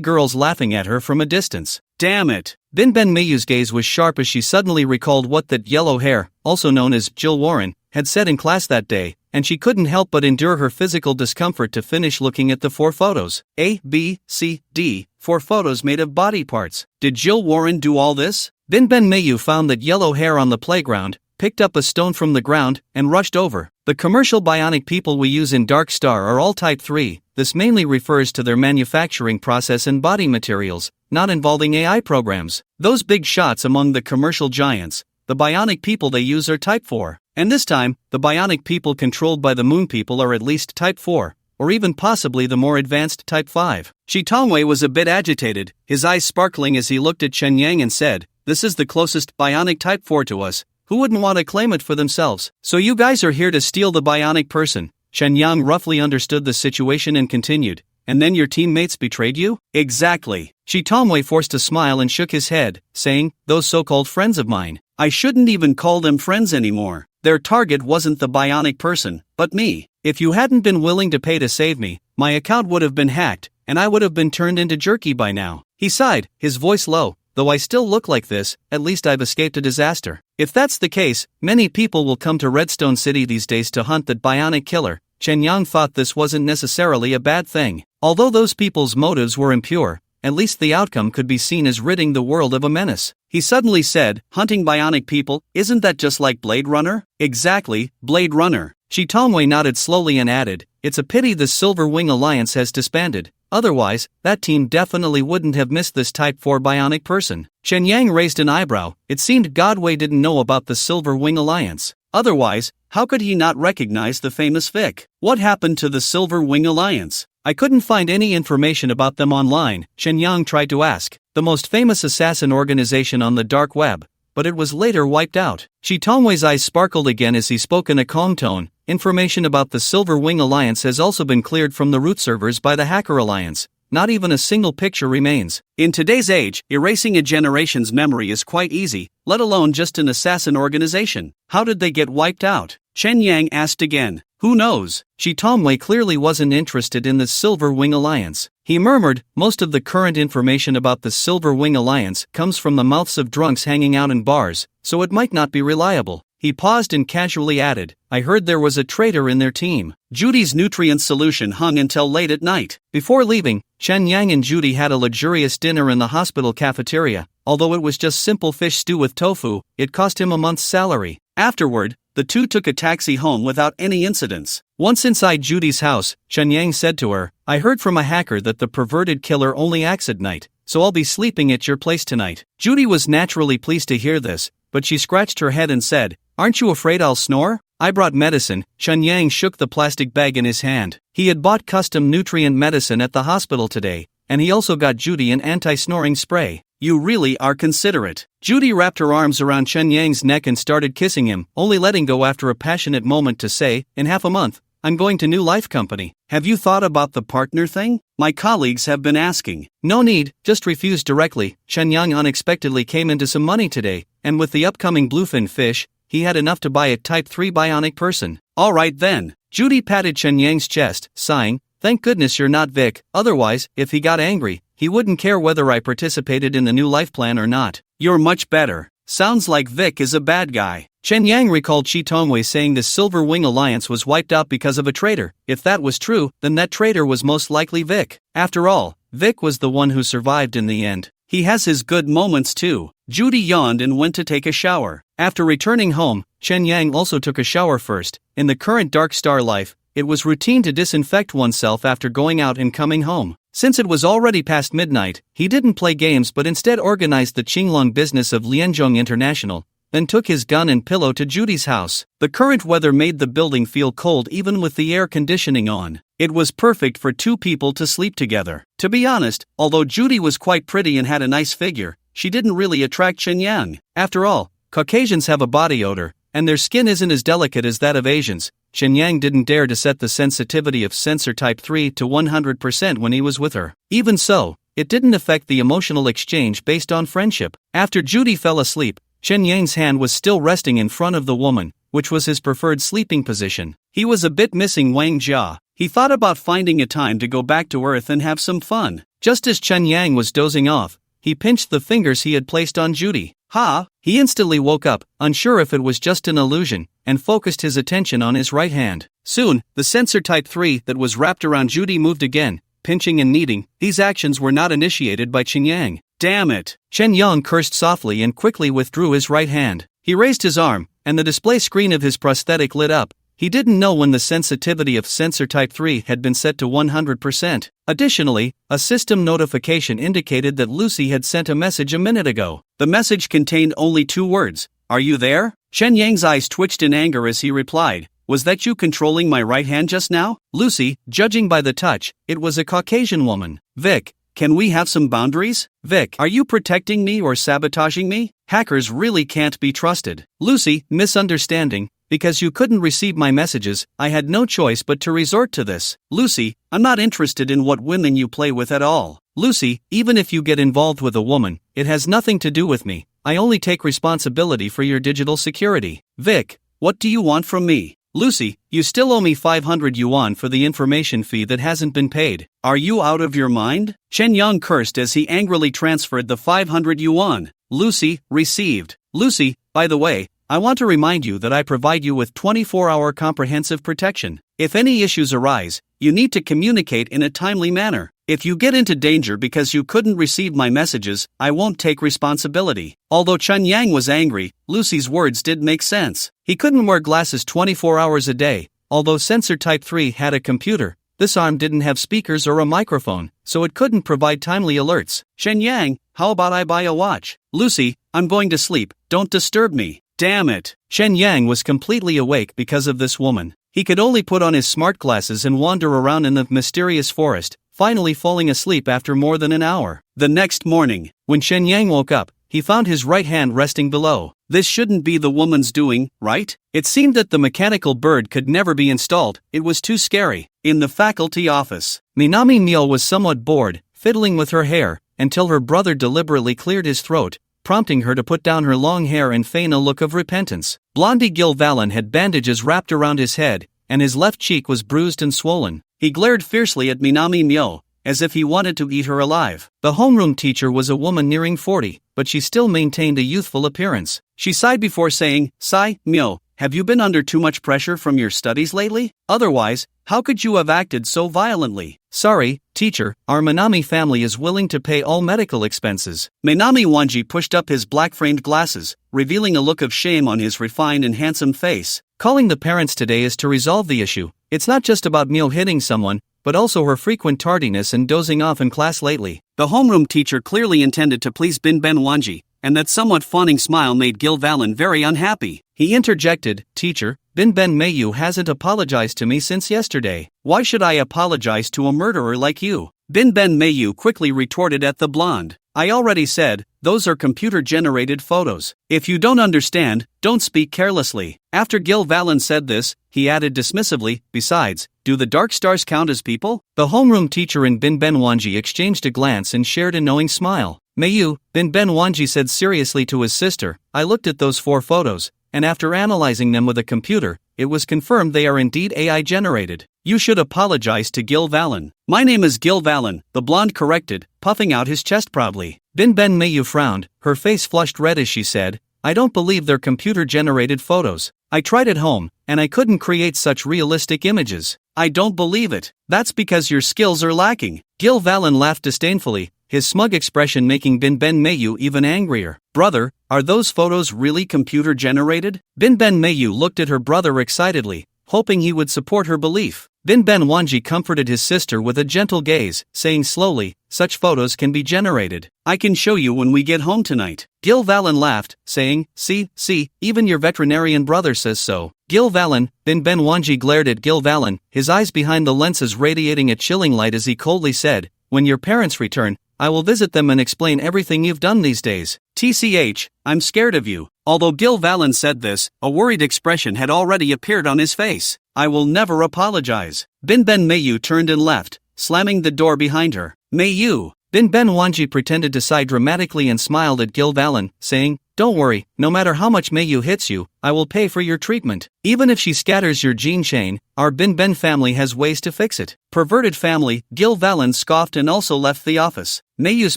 girls laughing at her from a distance. Damn it! Binben Meiyu's gaze was sharp as she suddenly recalled what that yellow hair, also known as Jill Warren, had said in class that day, and she couldn't help but endure her physical discomfort to finish looking at the 4 photos. A, B, C, D, 4 photos made of body parts. Did Jill Warren do all this? Binben Meiyu found that yellow hair on the playground, picked up a stone from the ground, and rushed over. The commercial bionic people we use in Dark Star are all Type 3, this mainly refers to their manufacturing process and body materials, not involving AI programs. Those big shots among the commercial giants, the bionic people they use are Type 4. And this time, the bionic people controlled by the moon people are at least Type 4, or even possibly the more advanced Type 5. Shi Tongwei was a bit agitated, his eyes sparkling as he looked at Chen Yang and said, this is the closest bionic Type 4 to us. Who wouldn't want to claim it for themselves? So you guys are here to steal the bionic person. Shen Yang roughly understood the situation and continued. And then your teammates betrayed you? Exactly. Shi Tongwei forced a smile and shook his head, saying, those so-called friends of mine. I shouldn't even call them friends anymore. Their target wasn't the bionic person, but me. If you hadn't been willing to pay to save me, my account would have been hacked, and I would have been turned into jerky by now. He sighed, his voice low. Though I still look like this, at least I've escaped a disaster. If that's the case, many people will come to Redstone City these days to hunt that bionic killer. Chen Yang thought this wasn't necessarily a bad thing. Although those people's motives were impure, at least the outcome could be seen as ridding the world of a menace. He suddenly said, hunting bionic people, isn't that just like Blade Runner? Exactly, Blade Runner. Shi Tongwei nodded slowly and added, it's a pity the Silver Wing Alliance has disbanded. Otherwise, that team definitely wouldn't have missed this Type 4 bionic person. Chen Yang raised an eyebrow. It seemed Godwei didn't know about the Silver Wing Alliance. Otherwise, how could he not recognize the famous Vic? What happened to the Silver Wing Alliance? I couldn't find any information about them online, Chen Yang tried to ask. The most famous assassin organization on the dark web, but it was later wiped out. Shi Tongwei's eyes sparkled again as he spoke in a calm tone. Information about the Silver Wing Alliance has also been cleared from the root servers by the Hacker Alliance. Not even a single picture remains. In today's age, erasing a generation's memory is quite easy, let alone just an assassin organization. How did they get wiped out? Chen Yang asked again. Who knows? Shi Tongwei clearly wasn't interested in the Silver Wing Alliance. He murmured, most of the current information about the Silver Wing Alliance comes from the mouths of drunks hanging out in bars, so it might not be reliable. He paused and casually added, I heard there was a traitor in their team. Judy's nutrient solution hung until late at night. Before leaving, Chen Yang and Judy had a luxurious dinner in the hospital cafeteria. Although it was just simple fish stew with tofu, it cost him a month's salary. Afterward, the two took a taxi home without any incidents. Once inside Judy's house, Chen Yang said to her, I heard from a hacker that the perverted killer only acts at night, so I'll be sleeping at your place tonight. Judy was naturally pleased to hear this, but she scratched her head and said, aren't you afraid I'll snore? I brought medicine. Chen Yang shook the plastic bag in his hand. He had bought custom nutrient medicine at the hospital today, and he also got Judy an anti-snoring spray. You really are considerate. Judy wrapped her arms around Chen Yang's neck and started kissing him, only letting go after a passionate moment to say, in half a month, I'm going to New Life Company. Have you thought about the partner thing? My colleagues have been asking. No need, just refuse directly. Chen Yang unexpectedly came into some money today, and with the upcoming bluefin fish, he had enough to buy a Type 3 bionic person. Alright then. Judy patted Chen Yang's chest, sighing, thank goodness you're not Vic, otherwise, if he got angry, he wouldn't care whether I participated in the new life plan or not. You're much better. Sounds like Vic is a bad guy. Chen Yang recalled Shi Tongwei saying the Silver Wing Alliance was wiped out because of a traitor. If that was true, then that traitor was most likely Vic. After all, Vic was the one who survived in the end. He has his good moments too. Judy yawned and went to take a shower. After returning home, Chen Yang also took a shower first. In the current Dark Star life, it was routine to disinfect oneself after going out and coming home. Since it was already past midnight, he didn't play games but instead organized the Qinglong business of Lianzhong International, then took his gun and pillow to Judy's house. The current weather made the building feel cold even with the air conditioning on. It was perfect for two people to sleep together. To be honest, although Judy was quite pretty and had a nice figure, she didn't really attract Chen Yang. After all, Caucasians have a body odor, and their skin isn't as delicate as that of Asians. Chen Yang didn't dare to set the sensitivity of sensor type 3 to 100% when he was with her. Even so, it didn't affect the emotional exchange based on friendship. After Judy fell asleep, Chen Yang's hand was still resting in front of the woman, which was his preferred sleeping position. He was a bit missing Wang Jia. He thought about finding a time to go back to Earth and have some fun. Just as Chen Yang was dozing off, he pinched the fingers he had placed on Judy. Ha! He instantly woke up, unsure if it was just an illusion, and focused his attention on his right hand. Soon, the sensor type 3 that was wrapped around Judy moved again, pinching and kneading. These actions were not initiated by Chen Yang. Damn it! Chen Yang cursed softly and quickly withdrew his right hand. He raised his arm, and the display screen of his prosthetic lit up. He didn't know when the sensitivity of sensor type 3 had been set to 100%. Additionally, a system notification indicated that Lucy had sent a message a minute ago. The message contained only 2 words. Are you there? Chen Yang's eyes twitched in anger as he replied, was that you controlling my right hand just now? Lucy, judging by the touch, it was a Caucasian woman. Vic, can we have some boundaries? Vic, are you protecting me or sabotaging me? Hackers really can't be trusted. Lucy, misunderstanding. Because you couldn't receive my messages, I had no choice but to resort to this. Lucy, I'm not interested in what women you play with at all. Lucy, even if you get involved with a woman, it has nothing to do with me. I only take responsibility for your digital security. Vic, what do you want from me? Lucy, you still owe me 500 yuan for the information fee that hasn't been paid. Are you out of your mind? Shen Yang cursed as he angrily transferred the 500 yuan. Lucy, received. Lucy, by the way, I want to remind you that I provide you with 24-hour comprehensive protection. If any issues arise, you need to communicate in a timely manner. If you get into danger because you couldn't receive my messages, I won't take responsibility. Although Chen Yang was angry, Lucy's words did make sense. He couldn't wear glasses 24 hours a day. Although Sensor Type 3 had a computer, this arm didn't have speakers or a microphone, so it couldn't provide timely alerts. Shen Yang, how about I buy a watch? Lucy, I'm going to sleep, don't disturb me. Damn it! Shen Yang was completely awake because of this woman. He could only put on his smart glasses and wander around in the mysterious forest, finally falling asleep after more than an hour. The next morning, when Shen Yang woke up, he found his right hand resting below. This shouldn't be the woman's doing, right? It seemed that the mechanical bird could never be installed, it was too scary. In the faculty office, Minami Mio was somewhat bored, fiddling with her hair, until her brother deliberately cleared his throat, prompting her to put down her long hair and feign a look of repentance. Blondie Gil Valen had bandages wrapped around his head, and his left cheek was bruised and swollen. He glared fiercely at Minami Mio, as if he wanted to eat her alive. The homeroom teacher was a woman nearing 40, but she still maintained a youthful appearance. She sighed before saying, "Sai, Mio, have you been under too much pressure from your studies lately? Otherwise, how could you have acted so violently?" "Sorry, teacher, our Minami family is willing to pay all medical expenses." Minami Wanji pushed up his black-framed glasses, revealing a look of shame on his refined and handsome face. "Calling the parents today is to resolve the issue. It's not just about Mio hitting someone, but also her frequent tardiness and dozing off in class lately." The homeroom teacher clearly intended to please Bin Ben Wanji, and that somewhat fawning smile made Gil Valen very unhappy. He interjected, "Teacher, Bin Ben Mayu hasn't apologized to me since yesterday. Why should I apologize to a murderer like you?" Bin Ben Mayu quickly retorted at the blonde. "I already said, those are computer-generated photos. If you don't understand, don't speak carelessly." After Gil Valen said this, he added dismissively, "Besides, do the dark stars count as people?" The homeroom teacher and Bin Ben Wanji exchanged a glance and shared a knowing smile. "Mayu," Bin Ben Wanji said seriously to his sister, "I looked at those 4 photos, and after analyzing them with a computer, it was confirmed they are indeed AI-generated. You should apologize to Gil Valen." "My name is Gil Valen," the blonde corrected, puffing out his chest proudly. Bin Ben Mayu frowned, her face flushed red as she said, "I don't believe they're computer-generated photos. I tried at home, and I couldn't create such realistic images." "I don't believe it. That's because your skills are lacking." Gil Valen laughed disdainfully, his smug expression making Bin Ben Mayu even angrier. "Brother, are those photos really computer-generated?" Bin Ben Mayu looked at her brother excitedly, hoping he would support her belief. Bin Ben Wanji comforted his sister with a gentle gaze, saying slowly, "Such photos can be generated. I can show you when we get home tonight." Gil Valen laughed, saying, See, even your veterinarian brother says so." Gil Valen, Bin Ben Wanji glared at Gil Valen, his eyes behind the lenses radiating a chilling light as he coldly said, "When your parents return, I will visit them and explain everything you've done these days. TCH, I'm scared of you." Although Gil Valen said this, a worried expression had already appeared on his face. "I will never apologize." Bin Ben Mayu turned and left, slamming the door behind her. "Mayu." Bin Ben Wanji pretended to sigh dramatically and smiled at Gil Valen, saying, "Don't worry, no matter how much Mayu hits you, I will pay for your treatment. Even if she scatters your gene chain, our Bin Ben family has ways to fix it." "Perverted family," Gil Valen scoffed and also left the office. Mayu's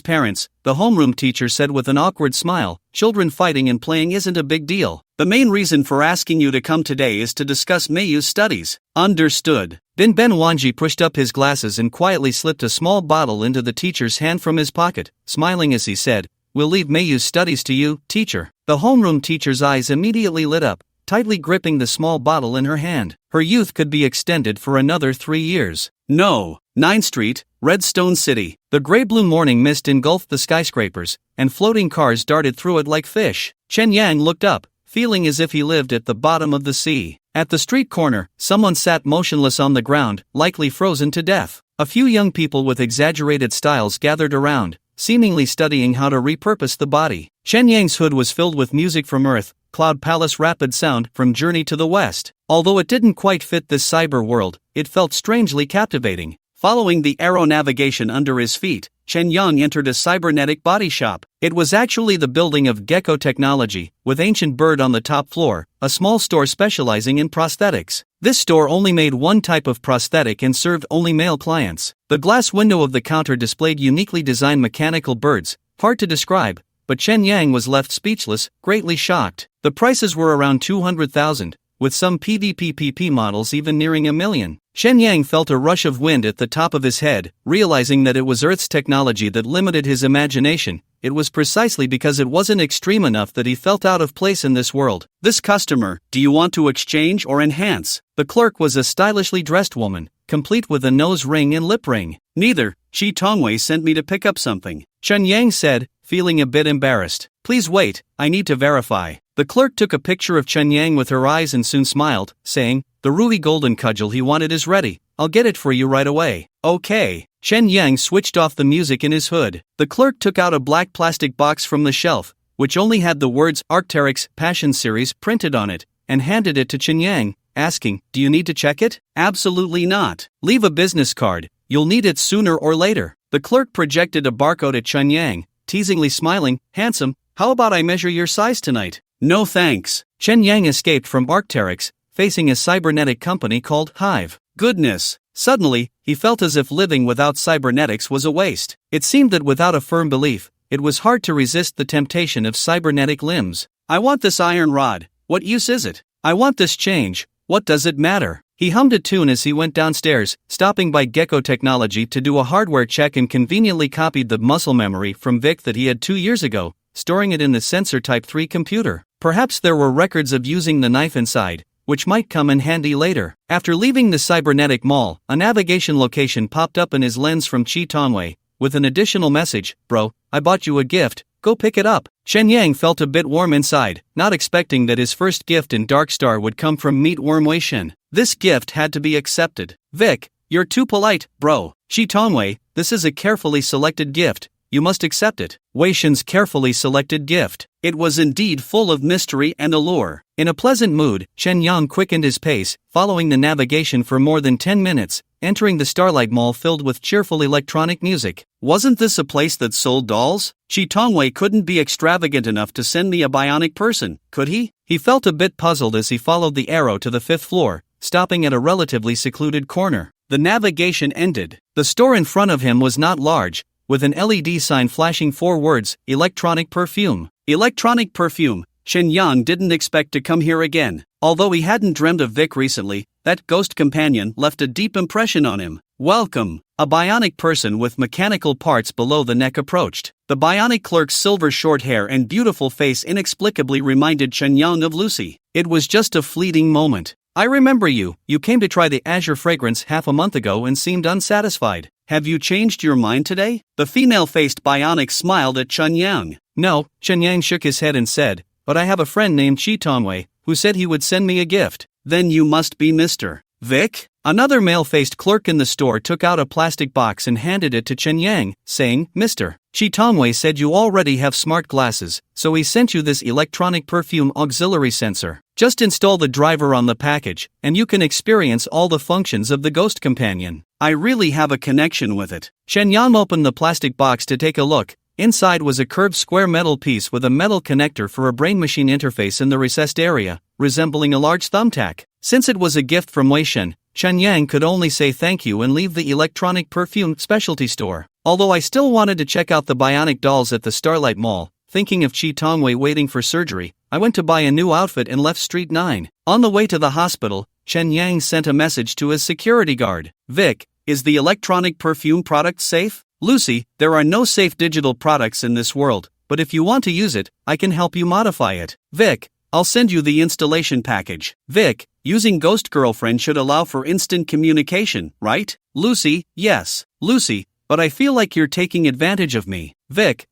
parents, the homeroom teacher said with an awkward smile, "Children fighting and playing isn't a big deal. The main reason for asking you to come today is to discuss Mayu's studies." "Understood." Bin Ben Wanji pushed up his glasses and quietly slipped a small bottle into the teacher's hand from his pocket, smiling as he said, "We'll leave Mayu's studies to you, teacher." The homeroom teacher's eyes immediately lit up, tightly gripping the small bottle in her hand. Her youth could be extended for another 3 years. No. 9th Street, Redstone City. The gray-blue morning mist engulfed the skyscrapers, and floating cars darted through it like fish. Chen Yang looked up, feeling as if he lived at the bottom of the sea. At the street corner, someone sat motionless on the ground, likely frozen to death. A few young people with exaggerated styles gathered around, seemingly studying how to repurpose the body. Chen Yang's hood was filled with music from Earth, Cloud Palace rapid sound from Journey to the West. Although it didn't quite fit this cyber world, it felt strangely captivating. Following the arrow navigation under his feet, Chen Yang entered a cybernetic body shop. It was actually the building of Gecko Technology, with Ancient Bird on the top floor, a small store specializing in prosthetics. This store only made one type of prosthetic and served only male clients. The glass window of the counter displayed uniquely designed mechanical birds, hard to describe, but Chen Yang was left speechless, greatly shocked. The prices were around 200,000, with some PvPPP models even nearing $1 million. Chen Yang felt a rush of wind at the top of his head, realizing that it was Earth's technology that limited his imagination. It was precisely because it wasn't extreme enough that he felt out of place in this world. This customer, do you want to exchange or enhance? The clerk was a stylishly dressed woman, complete with a nose ring and lip ring. Neither. Shi Tongwei sent me to pick up something, Chen Yang said, feeling a bit embarrassed. Please wait, I need to verify. The clerk took a picture of Chen Yang with her eyes and soon smiled, saying, the ruby golden cudgel he wanted is ready. I'll get it for you right away. Okay. Chen Yang switched off the music in his hood. The clerk took out a black plastic box from the shelf, which only had the words Arc'teryx Passion Series printed on it, and handed it to Chen Yang, asking, do you need to check it? Absolutely not. Leave a business card. You'll need it sooner or later. The clerk projected a barcode at Chen Yang, teasingly smiling, handsome, how about I measure your size tonight? No thanks. Chen Yang escaped from Arc'teryx, facing a cybernetic company called Hive. Goodness. Suddenly, he felt as if living without cybernetics was a waste. It seemed that without a firm belief, it was hard to resist the temptation of cybernetic limbs. I want this iron rod. What use is it? I want this change. What does it matter? He hummed a tune as he went downstairs, stopping by Gecko Technology to do a hardware check and conveniently copied the muscle memory from Vic that he had 2 years ago, storing it in the Sensor Type 3 computer. Perhaps there were records of using the knife inside, which might come in handy later. After leaving the cybernetic mall, a navigation location popped up in his lens from Chi Tongwei, with an additional message, bro, I bought you a gift, go pick it up. Chen Yang felt a bit warm inside, not expecting that his first gift in Dark Star would come from Meatworm Wei Shen. This gift had to be accepted. Vic, you're too polite, bro. Chi Tongwei, this is a carefully selected gift. You must accept it. Wei Shen's carefully selected gift. It was indeed full of mystery and allure. In a pleasant mood, Chen Yang quickened his pace, following the navigation for more than 10 minutes, entering the Starlight Mall filled with cheerful electronic music. Wasn't this a place that sold dolls? Chi Tongwei couldn't be extravagant enough to send me a bionic person, could he? He felt a bit puzzled as he followed the arrow to the 5th floor, stopping at a relatively secluded corner. The navigation ended. The store in front of him was not large, with an LED sign flashing 4 words, electronic perfume. Electronic perfume. Chen Yang didn't expect to come here again. Although he hadn't dreamed of Vic recently, that ghost companion left a deep impression on him. Welcome. A bionic person with mechanical parts below the neck approached. The bionic clerk's silver short hair and beautiful face inexplicably reminded Chen Yang of Lucy. It was just a fleeting moment. I remember you. You came to try the Azure fragrance half a month ago and seemed unsatisfied. Have you changed your mind today? The female-faced bionic smiled at Chen Yang. No, Chen Yang shook his head and said, but I have a friend named Chi Tongwei, who said he would send me a gift. Then you must be Mr. Vic? Another male-faced clerk in the store took out a plastic box and handed it to Chen Yang, saying, Mr. Chi Tongwei said you already have smart glasses, so he sent you this electronic perfume auxiliary sensor. Just install the driver on the package, and you can experience all the functions of the ghost companion. I really have a connection with it. Chen Yang opened the plastic box to take a look. Inside was a curved square metal piece with a metal connector for a brain-machine interface in the recessed area, resembling a large thumbtack. Since it was a gift from Wei Shen, Chen Yang could only say thank you and leave the electronic perfume specialty store. Although I still wanted to check out the bionic dolls at the Starlight Mall, thinking of Chi Tongwei waiting for surgery, I went to buy a new outfit and left Street 9. On the way to the hospital, Chen Yang sent a message to his security guard. Vic, is the electronic perfume product safe? Lucy, there are no safe digital products in this world, but if you want to use it, I can help you modify it. Vic, I'll send you the installation package. Vic, using Ghost Girlfriend should allow for instant communication, right? Lucy, yes. Lucy, but I feel like you're taking advantage of me. Vic,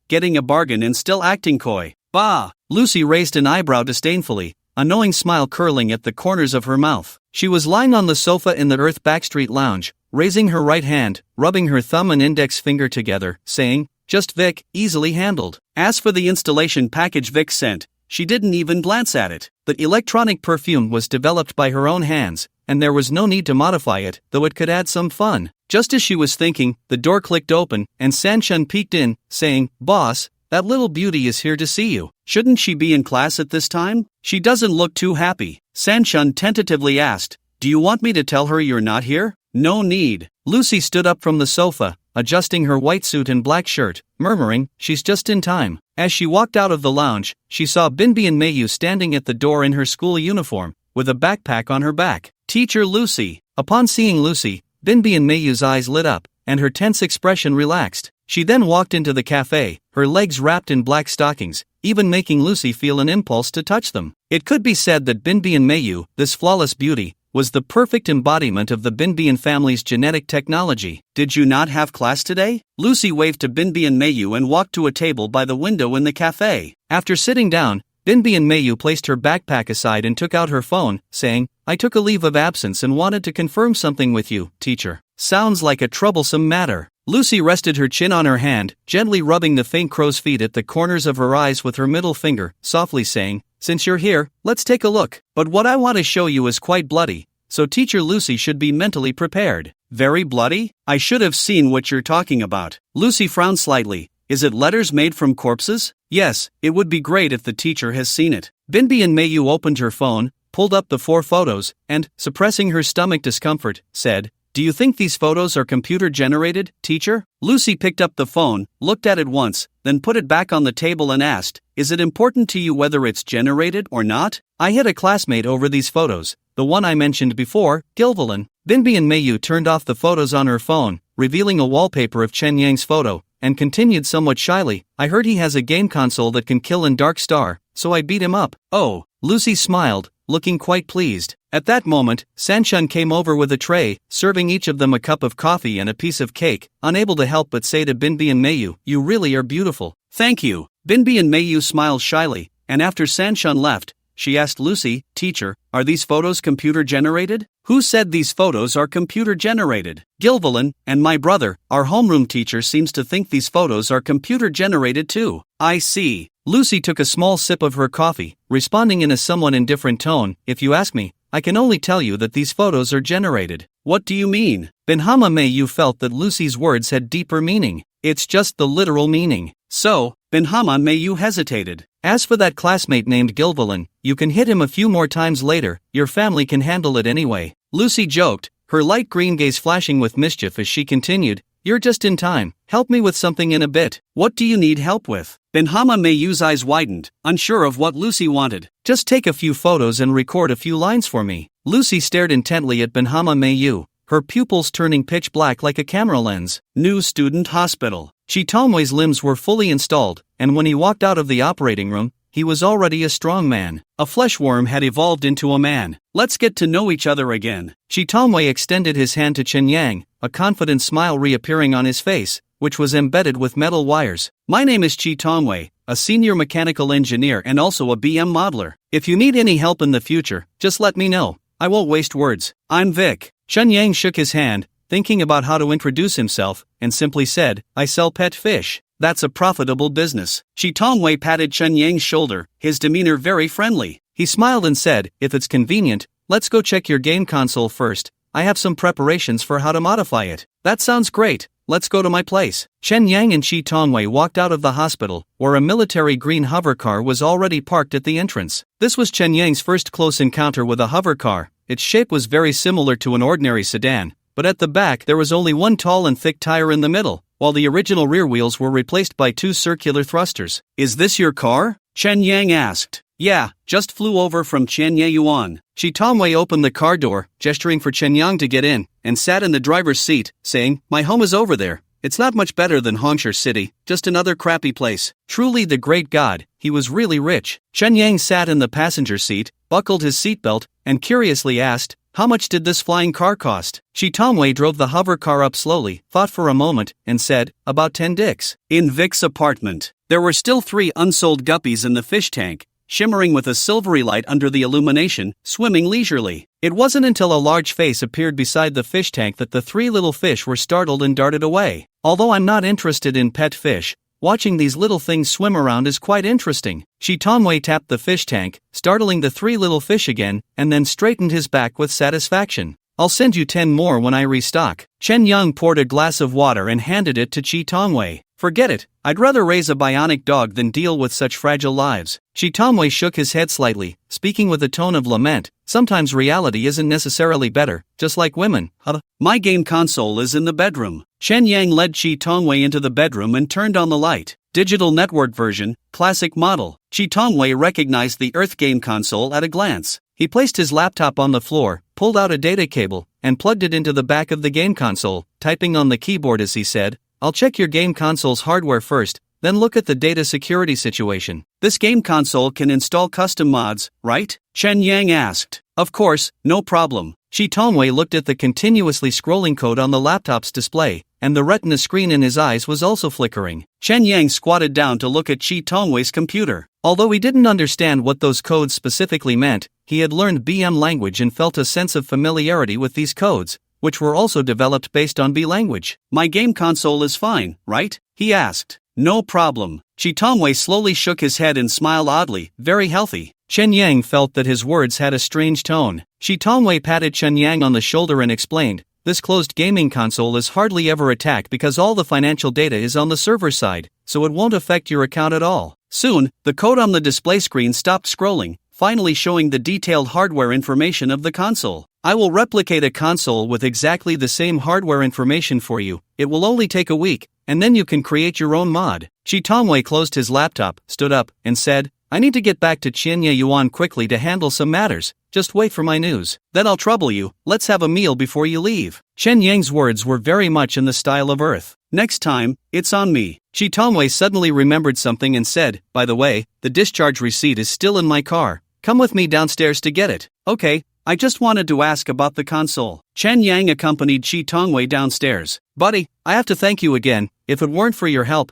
getting a bargain and still acting coy. Bah! Lucy raised an eyebrow disdainfully, a knowing smile curling at the corners of her mouth. She was lying on the sofa in the Earth Backstreet Lounge, raising her right hand, rubbing her thumb and index finger together, saying, "Just Vic, easily handled." As for the installation package Vic sent, she didn't even glance at it. The electronic perfume was developed by her own hands, and there was no need to modify it, though it could add some fun. Just as she was thinking, the door clicked open, and Sanchun peeked in, saying, "Boss, that little beauty is here to see you. Shouldn't she be in class at this time? She doesn't look too happy." Sanchun tentatively asked, "Do you want me to tell her you're not here?" "No need." Lucy stood up from the sofa, adjusting her white suit and black shirt, murmuring, "She's just in time." As she walked out of the lounge, she saw Binbi and Mayu standing at the door in her school uniform, with a backpack on her back. "Teacher Lucy." Upon seeing Lucy, Binbi and Mayu's eyes lit up, and her tense expression relaxed. She then walked into the cafe, her legs wrapped in black stockings, even making Lucy feel an impulse to touch them. It could be said that Binbi and Mayu, this flawless beauty, was the perfect embodiment of the Binbian family's genetic technology. "Did you not have class today?" Lucy waved to Binbi and Mayu and walked to a table by the window in the cafe. After sitting down, Binbi and Mayu placed her backpack aside and took out her phone, saying, "I took a leave of absence and wanted to confirm something with you, teacher." "Sounds like a troublesome matter." Lucy rested her chin on her hand, gently rubbing the faint crow's feet at the corners of her eyes with her middle finger, softly saying, "Since you're here, let's take a look. But what I want to show you is quite bloody, so Teacher Lucy should be mentally prepared." "Very bloody? I should have seen what you're talking about." Lucy frowned slightly. "Is it letters made from corpses?" "Yes, it would be great if the teacher has seen it." Binbi and Mayu opened her phone, pulled up the 4 photos, and, suppressing her stomach discomfort, said, "Do you think these photos are computer-generated, teacher?" Lucy picked up the phone, looked at it once, then put it back on the table and asked, "Is it important to you whether it's generated or not?" "I had a classmate over these photos, the one I mentioned before, Gilvelin." Binbi and Mayu turned off the photos on her phone, revealing a wallpaper of Chen Yang's photo, and continued somewhat shyly, "I heard he has a game console that can kill in Dark Star, so I beat him up." "Oh." Lucy smiled, looking quite pleased. At that moment, Sanchun came over with a tray, serving each of them a cup of coffee and a piece of cake, unable to help but say to Binbi and Mayu, "You really are beautiful." "Thank you." Binbi and Mayu smiled shyly, and after Sanchun left, she asked Lucy, "Teacher, are these photos computer-generated?" "Who said these photos are computer-generated?" "Gilvelin, and my brother, our homeroom teacher, seems to think these photos are computer-generated too." "I see." Lucy took a small sip of her coffee, responding in a somewhat indifferent tone, "If you ask me, I can only tell you that these photos are generated." "What do you mean?" Benhama Mayu felt that Lucy's words had deeper meaning. "It's just the literal meaning." "So," Benhama Mayu hesitated. "As for that classmate named Gilvelin, you can hit him a few more times later, your family can handle it anyway." Lucy joked, her light green gaze flashing with mischief as she continued, "You're just in time, help me with something in a bit." "What do you need help with?" Benhama Mayu's eyes widened, unsure of what Lucy wanted. "Just take a few photos and record a few lines for me." Lucy stared intently at Benhama Mayu, her pupils turning pitch black like a camera lens. New student hospital. Chi Tomwei's limbs were fully installed, and when he walked out of the operating room, he was already a strong man. A flesh worm had evolved into a man. "Let's get to know each other again." Chi Tomwei extended his hand to Chen Yang, a confident smile reappearing on his face, which was embedded with metal wires. "My name is Chi Tomwei, a senior mechanical engineer and also a BM modeler. If you need any help in the future, just let me know. I won't waste words. I'm Vic." Chen Yang shook his hand, thinking about how to introduce himself, and simply said, "I sell pet fish. That's a profitable business." Chi Tomwei patted Chen Yang's shoulder, his demeanor very friendly. He smiled and said, "If it's convenient, let's go check your game console first. I have some preparations for how to modify it." "That sounds great. Let's go to my place." Chen Yang and Chi Tongwei walked out of the hospital, where a military green hovercar was already parked at the entrance. This was Chen Yang's first close encounter with a hovercar. Its shape was very similar to an ordinary sedan, but at the back there was only one tall and thick tire in the middle, while the original rear wheels were replaced by 2 circular thrusters. "Is this your car?" Chen Yang asked. "Yeah, just flew over from Chenyayuan." Chi Tomwei opened the car door, gesturing for Chen Yang to get in, and sat in the driver's seat, saying, "My home is over there. It's not much better than Hongsha City, just another crappy place." Truly the great god, he was really rich. Chen Yang sat in the passenger seat, buckled his seatbelt, and curiously asked, "How much did this flying car cost?" Chi Tomwei drove the hover car up slowly, thought for a moment, and said, "About 10 dicks." In Vic's apartment, there were still 3 unsold guppies in the fish tank. shimmering with a silvery light under the illumination, swimming leisurely. It wasn't until a large face appeared beside the fish tank that the three little fish were startled and darted away. Although I'm not interested in pet fish, watching these little things swim around is quite interesting. Shi Tongwei tapped the fish tank, startling the three little fish again, and then straightened his back with satisfaction. I'll send you 10 more when I restock. Chen Yang poured a glass of water and handed it to Shi Tongwei. Forget it, I'd rather raise a bionic dog than deal with such fragile lives. Shi Tongwei shook his head slightly, speaking with a tone of lament. Sometimes reality isn't necessarily better, just like women. My game console is in the bedroom. Chen Yang led Shi Tongwei into the bedroom and turned on the light. Digital network version, classic model. Shi Tongwei recognized the Earth game console at a glance. He placed his laptop on the floor, pulled out a data cable, and plugged it into the back of the game console, typing on the keyboard as he said, I'll check your game console's hardware first, then look at the data security situation. This game console can install custom mods, right? Chen Yang asked. Of course, no problem. Shi Tongwei looked at the continuously scrolling code on the laptop's display, and the retina screen in his eyes was also flickering. Chen Yang squatted down to look at Shi Tongwei's computer. Although he didn't understand what those codes specifically meant, he had learned BM language and felt a sense of familiarity with these codes, which were also developed based on B language. My game console is fine, right? He asked. No problem. Shi Tongwei slowly shook his head and smiled oddly, very healthy. Chen Yang felt that his words had a strange tone. Shi Tongwei patted Chen Yang on the shoulder and explained, this closed gaming console is hardly ever attacked because all the financial data is on the server side, so it won't affect your account at all. Soon, the code on the display screen stopped scrolling, finally showing the detailed hardware information of the console. I will replicate a console with exactly the same hardware information for you. It will only take a week, and then you can create your own mod. Shi Tongwei closed his laptop, stood up, and said, I need to get back to Qianye Yuan quickly to handle some matters. Just wait for my news. Then I'll trouble you. Let's have a meal before you leave. Chen Yang's words were very much in the style of Earth. Next time, it's on me. Shi Tongwei suddenly remembered something and said, by the way, the discharge receipt is still in my car. Come with me downstairs to get it. Okay, I just wanted to ask about the console. Chen Yang accompanied Shi Tongwei downstairs. Buddy, I have to thank you again. If it weren't for your help,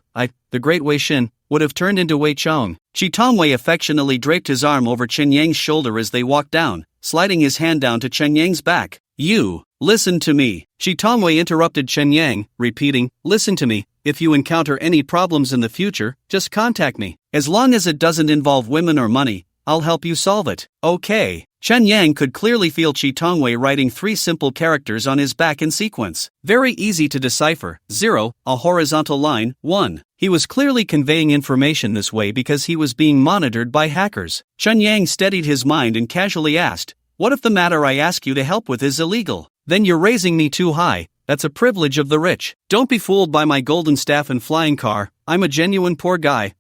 the great Wei Shin, would have turned into Wei Chong. Shi Tongwei affectionately draped his arm over Chen Yang's shoulder as they walked down, sliding his hand down to Chen Yang's back. You, listen to me. Shi Tongwei interrupted Chen Yang, repeating, listen to me. If you encounter any problems in the future, just contact me. As long as it doesn't involve women or money, I'll help you solve it. Okay. Chen Yang could clearly feel Shi Tongwei writing 3 simple characters on his back in sequence. Very easy to decipher. 0, a horizontal line. 1. He was clearly conveying information this way because he was being monitored by hackers. Chen Yang steadied his mind and casually asked, what if the matter I ask you to help with is illegal? Then you're raising me too high. That's a privilege of the rich. Don't be fooled by my golden staff and flying car. I'm a genuine poor guy.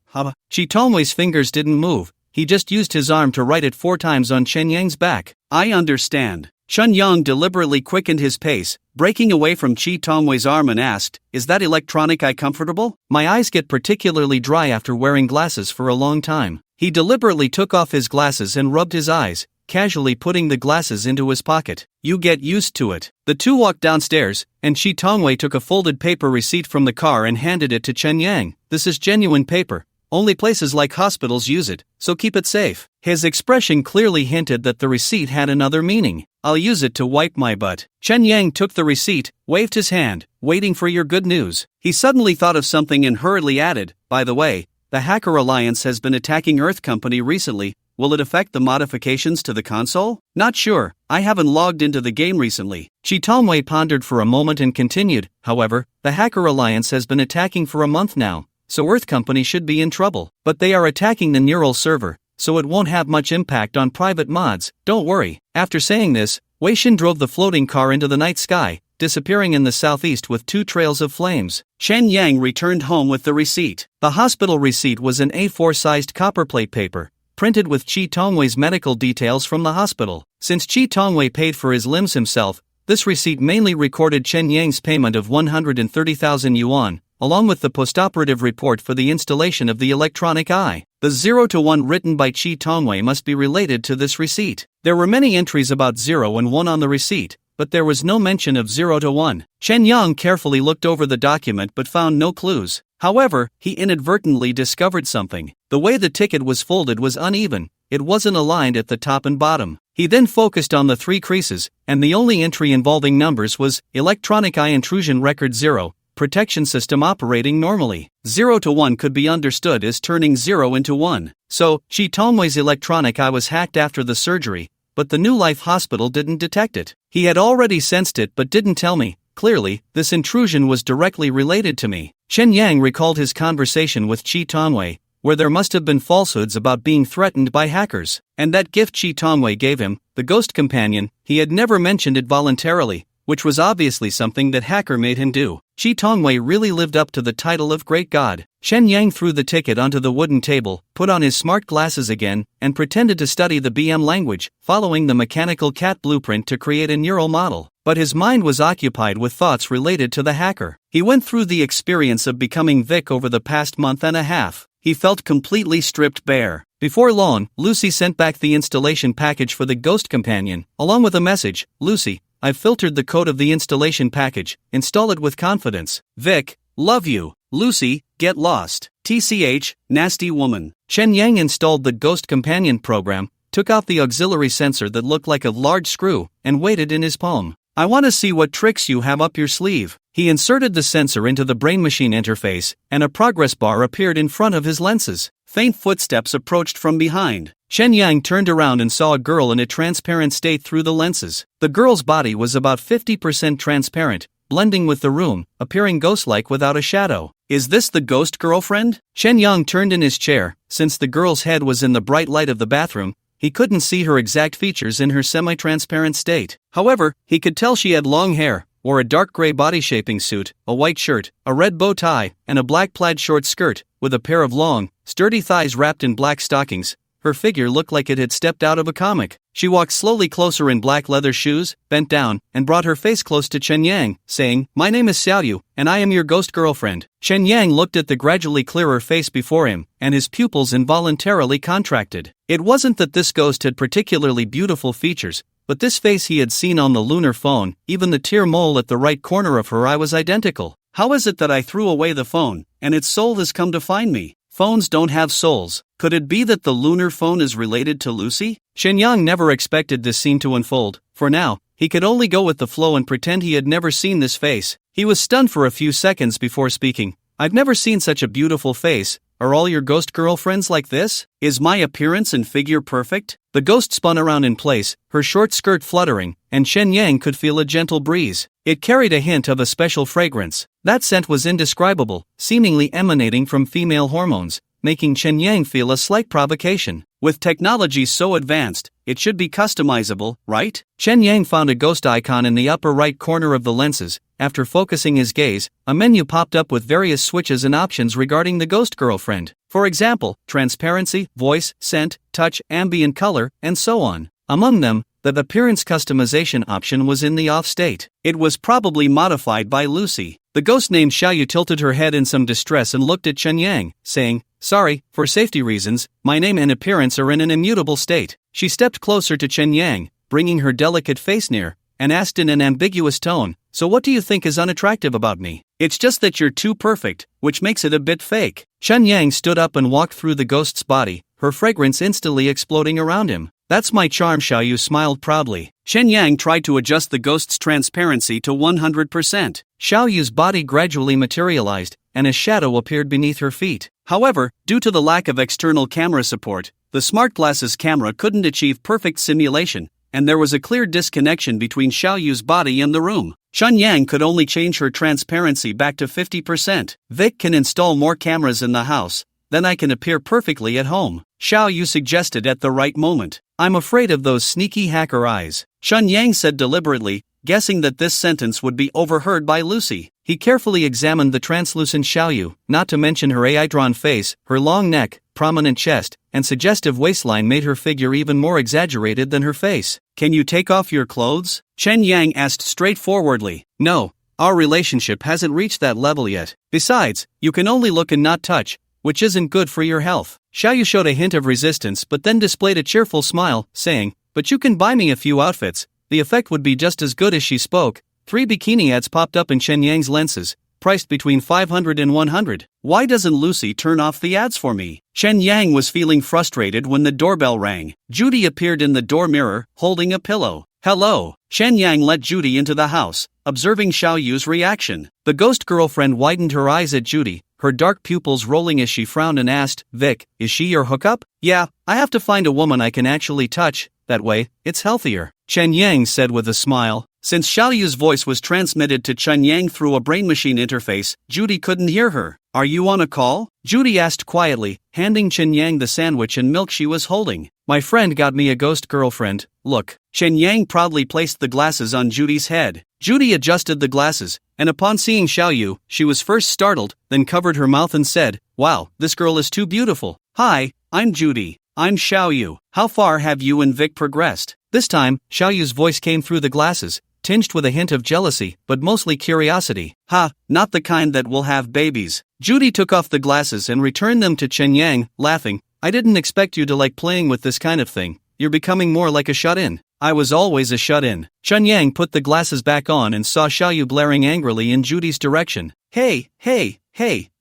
Shi Tongwei's fingers didn't move. He just used his arm to write it 4 times on Chen Yang's back. I understand. Chen Yang deliberately quickened his pace, breaking away from Shi Tongwei's arm and asked, is that electronic eye comfortable? My eyes get particularly dry after wearing glasses for a long time. He deliberately took off his glasses and rubbed his eyes, casually putting the glasses into his pocket. You get used to it. The two walked downstairs, and Shi Tongwei took a folded paper receipt from the car and handed it to Chen Yang. This is genuine paper. Only places like hospitals use it, so keep it safe. His expression clearly hinted that the receipt had another meaning. I'll use it to wipe my butt. Chen Yang took the receipt, waved his hand, waiting for your good news. He suddenly thought of something and hurriedly added, by the way, the Hacker Alliance has been attacking Earth Company recently. Will it affect the modifications to the console? Not sure. I haven't logged into the game recently. Shi Tongwei pondered for a moment and continued, however, the Hacker Alliance has been attacking for a month now. So Earth Company should be in trouble. But they are attacking the neural server, so it won't have much impact on private mods, don't worry. After saying this, Wei Shin drove the floating car into the night sky, disappearing in the southeast with 2 trails of flames. Chen Yang returned home with the receipt. The hospital receipt was an A4-sized copperplate paper, printed with Shi Tongwei's medical details from the hospital. Since Shi Tongwei paid for his limbs himself, this receipt mainly recorded Chen Yang's payment of 130,000 yuan, along with the postoperative report for the installation of the electronic eye. The 0 to 1 written by Shi Tongwei must be related to this receipt. There were many entries about 0 and 1 on the receipt, but there was no mention of 0 to 1. Chen Yang carefully looked over the document but found no clues. However, he inadvertently discovered something. The way the ticket was folded was uneven, it wasn't aligned at the top and bottom. He then focused on the 3 creases, and the only entry involving numbers was Electronic Eye Intrusion Record 0, protection system operating normally. 0 to 1 could be understood as turning 0 into 1. So, Chi Tongwei's electronic eye was hacked after the surgery, but the New Life Hospital didn't detect it. He had already sensed it but didn't tell me. Clearly, this intrusion was directly related to me. Chen Yang recalled his conversation with Chi Tongwei, where there must have been falsehoods about being threatened by hackers. And that gift Chi Tongwei gave him, the ghost companion, he had never mentioned it voluntarily, which was obviously something that hacker made him do. Chi Tongwei really lived up to the title of Great God. Shen Yang threw the ticket onto the wooden table, put on his smart glasses again, and pretended to study the BM language, following the mechanical cat blueprint to create a neural model. But his mind was occupied with thoughts related to the hacker. He went through the experience of becoming Vic over the past month and a half. He felt completely stripped bare. Before long, Lucy sent back the installation package for the Ghost Companion, along with a message: Lucy, I've filtered the code of the installation package, install it with confidence. Vic, love you. Lucy, get lost. TCH, nasty woman. Chen Yang installed the Ghost Companion program, took out the auxiliary sensor that looked like a large screw, and weighed it in his palm. I want to see what tricks you have up your sleeve. He inserted the sensor into the brain-machine interface, and a progress bar appeared in front of his lenses. Faint footsteps approached from behind. Shen Yang turned around and saw a girl in a transparent state through the lenses. The girl's body was about 50% transparent, blending with the room, appearing ghost-like without a shadow. Is this the ghost girlfriend? Shen Yang turned in his chair. Since the girl's head was in the bright light of the bathroom, he couldn't see her exact features in her semi-transparent state. However, he could tell she had long hair, wore a dark gray body-shaping suit, a white shirt, a red bow tie, and a black plaid short skirt, with a pair of long, sturdy thighs wrapped in black stockings. Her figure looked like it had stepped out of a comic. She walked slowly closer in black leather shoes, bent down, and brought her face close to Chen Yang, saying, My name is Xiaoyu, and I am your ghost girlfriend. Chen Yang looked at the gradually clearer face before him, and his pupils involuntarily contracted. It wasn't that this ghost had particularly beautiful features, but this face he had seen on the lunar phone, even the tear mole at the right corner of her eye was identical. How is it that I threw away the phone, and its soul has come to find me? Phones don't have souls. Could it be that the lunar phone is related to Lucy? Shen Yang never expected this scene to unfold. For now, he could only go with the flow and pretend he had never seen this face. He was stunned for a few seconds before speaking. I've never seen such a beautiful face. Are all your ghost girlfriends like this? Is my appearance and figure perfect? The ghost spun around in place, her short skirt fluttering, and Shen Yang could feel a gentle breeze. It carried a hint of a special fragrance. That scent was indescribable, seemingly emanating from female hormones, making Chen Yang feel a slight provocation. With technology so advanced, it should be customizable, right? Chen Yang found a ghost icon in the upper right corner of the lenses. After focusing his gaze, a menu popped up with various switches and options regarding the ghost girlfriend. For example, transparency, voice, scent, touch, ambient color, and so on. Among them, the appearance customization option was in the off state. It was probably modified by Lucy. The ghost named Xiaoyu tilted her head in some distress and looked at Chen Yang, saying, Sorry, for safety reasons, my name and appearance are in an immutable state. She stepped closer to Chen Yang, bringing her delicate face near, and asked in an ambiguous tone, So what do you think is unattractive about me? It's just that you're too perfect, which makes it a bit fake. Chen Yang stood up and walked through the ghost's body, her fragrance instantly exploding around him. That's my charm, Xiaoyu smiled proudly. Shen Yang tried to adjust the ghost's transparency to 100%. Xiaoyu's body gradually materialized, and a shadow appeared beneath her feet. However, due to the lack of external camera support, the smart glasses camera couldn't achieve perfect simulation, and there was a clear disconnection between Xiaoyu's body and the room. Shen Yang could only change her transparency back to 50%. Vic can install more cameras in the house, then I can appear perfectly at home, Xiaoyu suggested at the right moment. I'm afraid of those sneaky hacker eyes, Shen Yang said deliberately, guessing that this sentence would be overheard by Lucy. He carefully examined the translucent Xiaoyu, not to mention her AI-drawn face, her long neck, prominent chest, and suggestive waistline made her figure even more exaggerated than her face. Can you take off your clothes? Chen Yang asked straightforwardly. No, our relationship hasn't reached that level yet. Besides, you can only look and not touch, which isn't good for your health. Xiaoyu showed a hint of resistance but then displayed a cheerful smile, saying, But you can buy me a few outfits. The effect would be just as good as she spoke. 3 bikini ads popped up in Chen Yang's lenses, priced between 500 and 100. Why doesn't Lucy turn off the ads for me? Chen Yang was feeling frustrated when the doorbell rang. Judy appeared in the door mirror, holding a pillow. Hello. Chen Yang let Judy into the house, observing Xiao Yu's reaction. The ghost girlfriend widened her eyes at Judy, her dark pupils rolling as she frowned and asked, Vic, is she your hookup? Yeah, I have to find a woman I can actually touch, that way, it's healthier, Chen Yang said with a smile. Since Xiao Yu's voice was transmitted to Chen Yang through a brain-machine interface, Judy couldn't hear her. Are you on a call? Judy asked quietly, handing Chen Yang the sandwich and milk she was holding. My friend got me a ghost girlfriend, look. Chen Yang proudly placed the glasses on Judy's head. Judy adjusted the glasses, and upon seeing Xiao Yu, she was first startled, then covered her mouth and said, Wow, this girl is too beautiful. Hi, I'm Judy. I'm Xiao Yu. How far have you and Vic progressed? This time, Xiao Yu's voice came through the glasses, tinged with a hint of jealousy, but mostly curiosity. Ha, not the kind that will have babies. Judy took off the glasses and returned them to Chen Yang, laughing. I didn't expect you to like playing with this kind of thing. You're becoming more like a shut-in. I was always a shut-in. Chen Yang put the glasses back on and saw Xiao Yu blaring angrily in Judy's direction. Hey,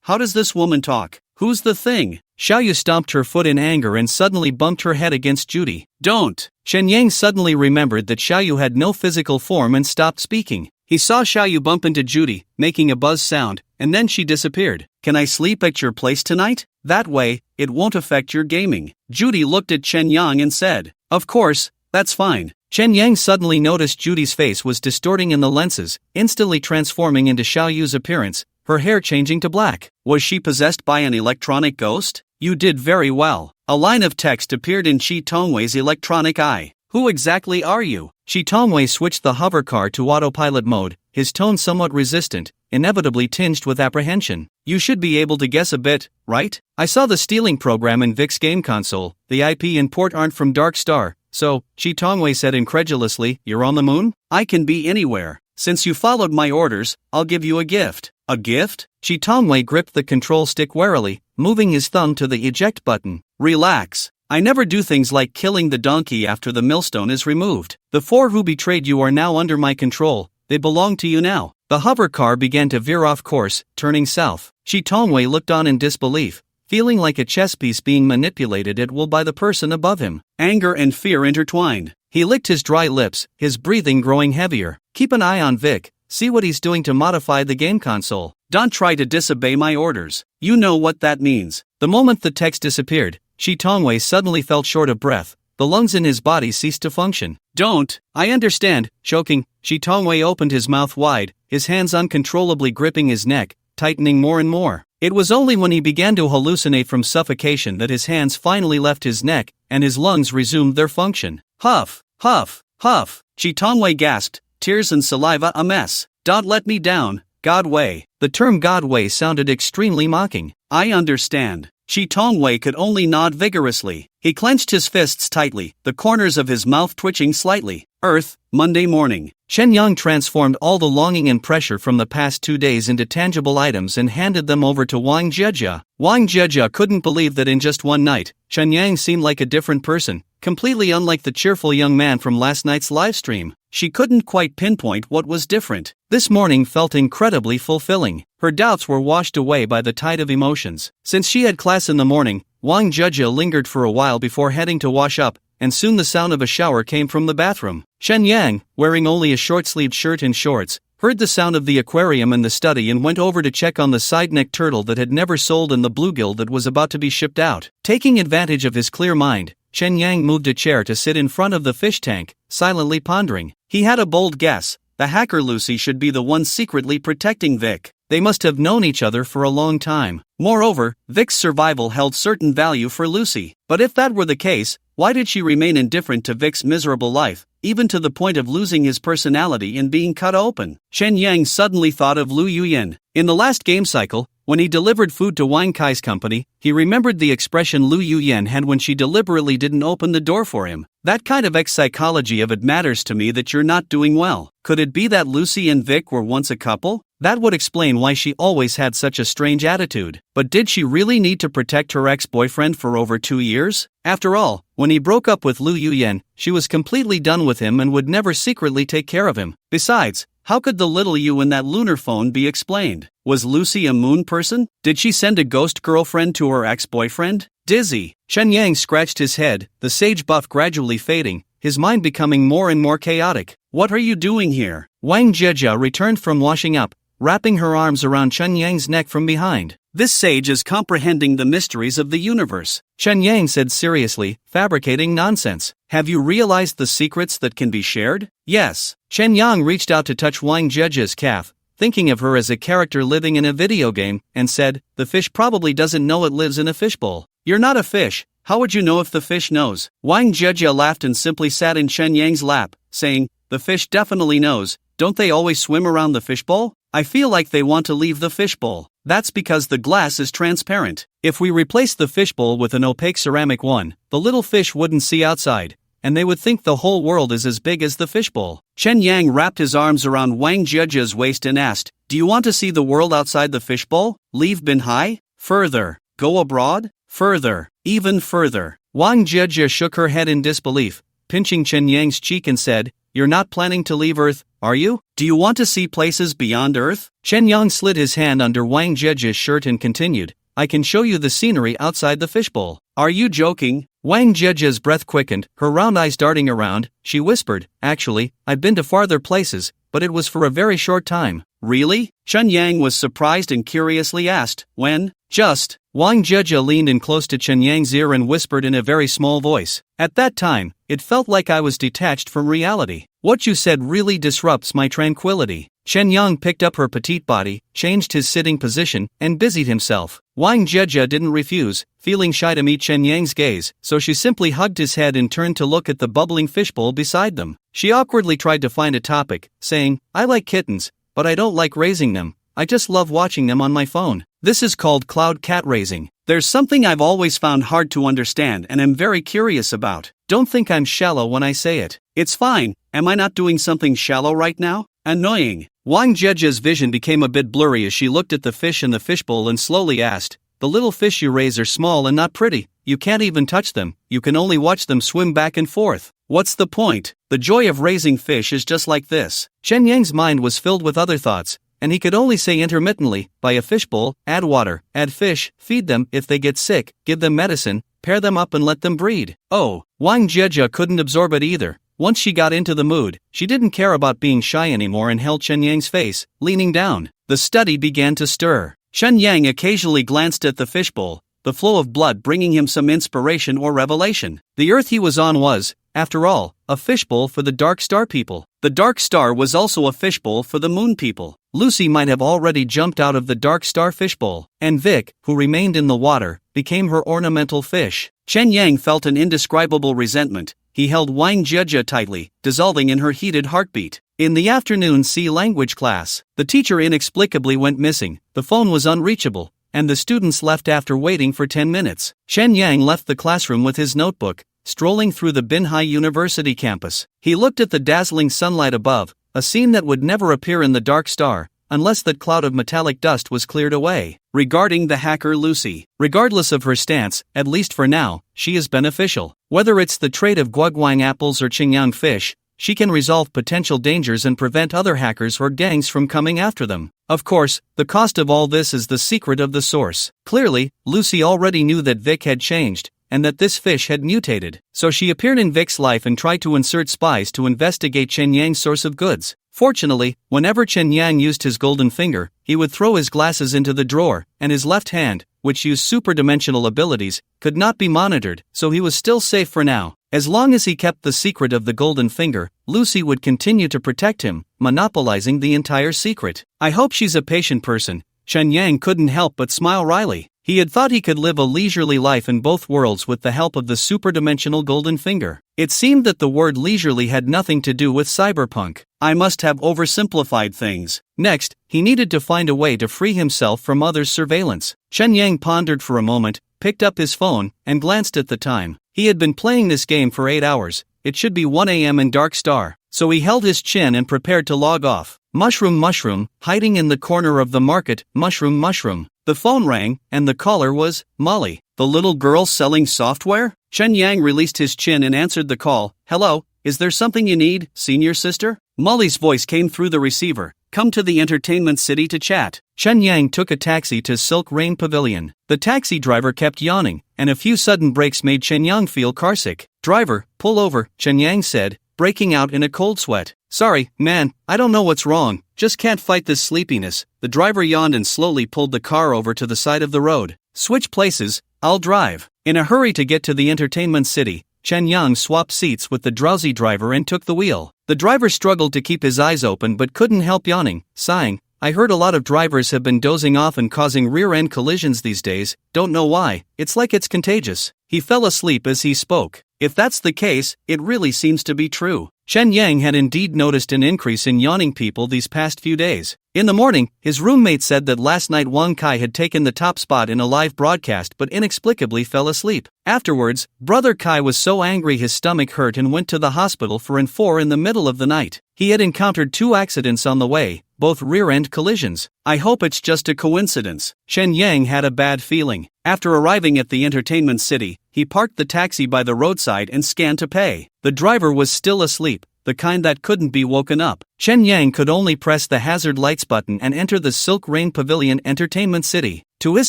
how does this woman talk? Who's the thing? Xiao Yu stomped her foot in anger and suddenly bumped her head against Judy. Don't! Chen Yang suddenly remembered that Xiao Yu had no physical form and stopped speaking. He saw Xiao Yu bump into Judy, making a buzz sound, and then she disappeared. Can I sleep at your place tonight? That way, it won't affect your gaming. Judy looked at Chen Yang and said, Of course, that's fine. Chen Yang suddenly noticed Judy's face was distorting in the lenses, instantly transforming into Xiao Yu's appearance, her hair changing to black. Was she possessed by an electronic ghost? You did very well. A line of text appeared in Shi Tongwei's electronic eye. Who exactly are you? Shi Tongwei switched the hover car to autopilot mode, his tone somewhat resistant, inevitably tinged with apprehension. You should be able to guess a bit, right? I saw the stealing program in Vic's game console. The IP and port aren't from Dark Star, so, Shi Tongwei said incredulously, you're on the moon? I can be anywhere. Since you followed my orders, I'll give you a gift. A gift? Shi Tongwei gripped the control stick warily, moving his thumb to the eject button. Relax. I never do things like killing the donkey after the millstone is removed. The four who betrayed you are now under my control. They belong to you now. The hover car began to veer off course, turning south. Shi Tongwei looked on in disbelief, feeling like a chess piece being manipulated at will by the person above him. Anger and fear intertwined. He licked his dry lips, his breathing growing heavier. Keep an eye on Vic. See what he's doing to modify the game console. Don't try to disobey my orders. You know what that means. The moment the text disappeared, Shi Tongwei suddenly felt short of breath. The lungs in his body ceased to function. Don't. I understand. Choking, Shi Tongwei opened his mouth wide, his hands uncontrollably gripping his neck, tightening more and more. It was only when he began to hallucinate from suffocation that his hands finally left his neck, and his lungs resumed their function. Huff, huff, huff. Shi Tongwei gasped, tears and saliva a mess. Don't let me down, Godwei. The term Godwei sounded extremely mocking. I understand. Shi Tongwei could only nod vigorously. He clenched his fists tightly, the corners of his mouth twitching slightly. Earth, Monday morning. Chen Yang transformed all the longing and pressure from the past 2 days into tangible items and handed them over to Wang Jejia. Wang Jejia couldn't believe that in just one night, Chen Yang seemed like a different person, completely unlike the cheerful young man from last night's livestream. She couldn't quite pinpoint what was different. This morning felt incredibly fulfilling. Her doubts were washed away by the tide of emotions. Since she had class in the morning, Wang Jejia lingered for a while before heading to wash up, and soon the sound of a shower came from the bathroom. Chen Yang, wearing only a short-sleeved shirt and shorts, heard the sound of the aquarium in the study and went over to check on the side-neck turtle that had never sold and the bluegill that was about to be shipped out. Taking advantage of his clear mind, Chen Yang moved a chair to sit in front of the fish tank, silently pondering. He had a bold guess. The hacker Lucy should be the one secretly protecting Vic. They must have known each other for a long time. Moreover, Vic's survival held certain value for Lucy. But if that were the case, why did she remain indifferent to Vic's miserable life, even to the point of losing his personality and being cut open? Chen Yang suddenly thought of Lu Yuyan. In the last game cycle, when he delivered food to Wang Kai's company, he remembered the expression Lu Yuyan had when she deliberately didn't open the door for him. That kind of psychology of it matters to me that you're not doing well. Could it be that Lucy and Vic were once a couple? That would explain why she always had such a strange attitude. But did she really need to protect her ex-boyfriend for over 2 years? After all, when he broke up with Lu Yuyan, she was completely done with him and would never secretly take care of him. Besides, How could the little you in that lunar phone be explained? Was Lucy a moon person? Did she send a ghost girlfriend to her ex-boyfriend? Dizzy. Chen Yang scratched his head, the sage buff gradually fading, his mind becoming more and more chaotic. What are you doing here? Wang Jieja returned from washing up, wrapping her arms around Chen Yang's neck from behind. This sage is comprehending the mysteries of the universe, Chen Yang said seriously, fabricating nonsense. Have you realized the secrets that can be shared? Yes. Chen Yang reached out to touch Wang Jieja's calf, thinking of her as a character living in a video game, and said, the fish probably doesn't know it lives in a fishbowl. You're not a fish. How would you know if the fish knows? Wang Jieja laughed and simply sat in Chen Yang's lap, saying, the fish definitely knows. Don't they always swim around the fishbowl? I feel like they want to leave the fishbowl. That's because the glass is transparent. If we replace the fishbowl with an opaque ceramic one, the little fish wouldn't see outside, and they would think the whole world is as big as the fishbowl. Chen Yang wrapped his arms around Wang Jieja's waist and asked, do you want to see the world outside the fishbowl? Leave Binhai? Further. Go abroad? Further. Even further. Wang Jieja shook her head in disbelief, pinching Chen Yang's cheek and said, you're not planning to leave Earth, are you? Do you want to see places beyond Earth? Chen Yang slid his hand under Wang Jieja's shirt and continued, I can show you the scenery outside the fishbowl. Are you joking? Wang Jieja's breath quickened, her round eyes darting around. She whispered, actually, I've been to farther places, but it was for a very short time. Really? Chen Yang was surprised and curiously asked, when? Just. Wang Jieja leaned in close to Chen Yang's ear and whispered in a very small voice. At that time, it felt like I was detached from reality. What you said really disrupts my tranquility. Chen Yang picked up her petite body, changed his sitting position, and busied himself. Wang Jieja didn't refuse, feeling shy to meet Chen Yang's gaze, so she simply hugged his head and turned to look at the bubbling fishbowl beside them. She awkwardly tried to find a topic, saying, I like kittens, but I don't like raising them. I just love watching them on my phone. This is called cloud cat raising. There's something I've always found hard to understand and am very curious about. Don't think I'm shallow when I say it. It's fine. Am I not doing something shallow right now? Annoying. Wang Jieja's vision became a bit blurry as she looked at the fish in the fishbowl and slowly asked, the little fish you raise are small and not pretty. You can't even touch them. You can only watch them swim back and forth. What's the point? The joy of raising fish is just like this. Chen Yang's mind was filled with other thoughts, and he could only say intermittently, buy a fishbowl, add water, add fish, feed them. If they get sick, give them medicine, pair them up and let them breed. Oh, Wang Jieja couldn't absorb it either. Once she got into the mood, she didn't care about being shy anymore and held Chen Yang's face, leaning down. The study began to stir. Chen Yang occasionally glanced at the fishbowl, the flow of blood bringing him some inspiration or revelation. The Earth he was on was, after all, a fishbowl for the Dark Star people. The Dark Star was also a fishbowl for the Moon people. Lucy might have already jumped out of the Dark Star fishbowl, and Vic, who remained in the water, became her ornamental fish. Chen Yang felt an indescribable resentment. He held Wang Jieja tightly, dissolving in her heated heartbeat. In the afternoon C language class, the teacher inexplicably went missing, the phone was unreachable, and the students left after waiting for 10 minutes. Chen Yang left the classroom with his notebook, strolling through the Binhai University campus. He looked at the dazzling sunlight above, a scene that would never appear in the Dark Star, unless that cloud of metallic dust was cleared away. Regarding the hacker Lucy, regardless of her stance, at least for now, she is beneficial. Whether it's the trade of guaguang apples or qingyang fish, she can resolve potential dangers and prevent other hackers or gangs from coming after them. Of course, the cost of all this is the secret of the source. Clearly, Lucy already knew that Vic had changed, and that this fish had mutated, so she appeared in Vic's life and tried to insert spies to investigate Chen Yang's source of goods. Fortunately, whenever Chen Yang used his golden finger, he would throw his glasses into the drawer, and his left hand, which used superdimensional abilities, could not be monitored, so he was still safe for now. As long as he kept the secret of the golden finger, Lucy would continue to protect him, monopolizing the entire secret. I hope she's a patient person. Chen Yang couldn't help but smile wryly. He had thought he could live a leisurely life in both worlds with the help of the superdimensional golden finger. It seemed that the word leisurely had nothing to do with cyberpunk. I must have oversimplified things. Next, he needed to find a way to free himself from others' surveillance. Chen Yang pondered for a moment, picked up his phone, and glanced at the time. He had been playing this game for 8 hours. It should be 1 a.m. in Dark Star. So he held his chin and prepared to log off. Mushroom, hiding in the corner of the market, mushroom. The phone rang, and the caller was Molly, the little girl selling software. Chen Yang released his chin and answered the call. Hello, is there something you need, senior sister? Molly's voice came through the receiver. Come to the entertainment city to chat. Chen Yang took a taxi to Silk Rain Pavilion. The taxi driver kept yawning, and a few sudden breaks made Chen Yang feel carsick. Driver, pull over, Chen Yang said, breaking out in a cold sweat. Sorry, man, I don't know what's wrong, just can't fight this sleepiness. The driver yawned and slowly pulled the car over to the side of the road. Switch places, I'll drive. In a hurry to get to the entertainment city, Chen Yang swapped seats with the drowsy driver and took the wheel. The driver struggled to keep his eyes open but couldn't help yawning, sighing. I heard a lot of drivers have been dozing off and causing rear-end collisions these days, don't know why, it's like it's contagious. He fell asleep as he spoke. If that's the case, it really seems to be true. Chen Yang had indeed noticed an increase in yawning people these past few days. In the morning, his roommate said that last night Wang Kai had taken the top spot in a live broadcast but inexplicably fell asleep. Afterwards, brother Kai was so angry his stomach hurt and went to the hospital for N4 in the middle of the night. He had encountered 2 accidents on the way, both rear-end collisions. I hope it's just a coincidence. Chen Yang had a bad feeling. After arriving at the entertainment city, he parked the taxi by the roadside and scanned to pay. The driver was still asleep, the kind that couldn't be woken up. Chen Yang could only press the hazard lights button and enter the Silk Rain Pavilion Entertainment City. To his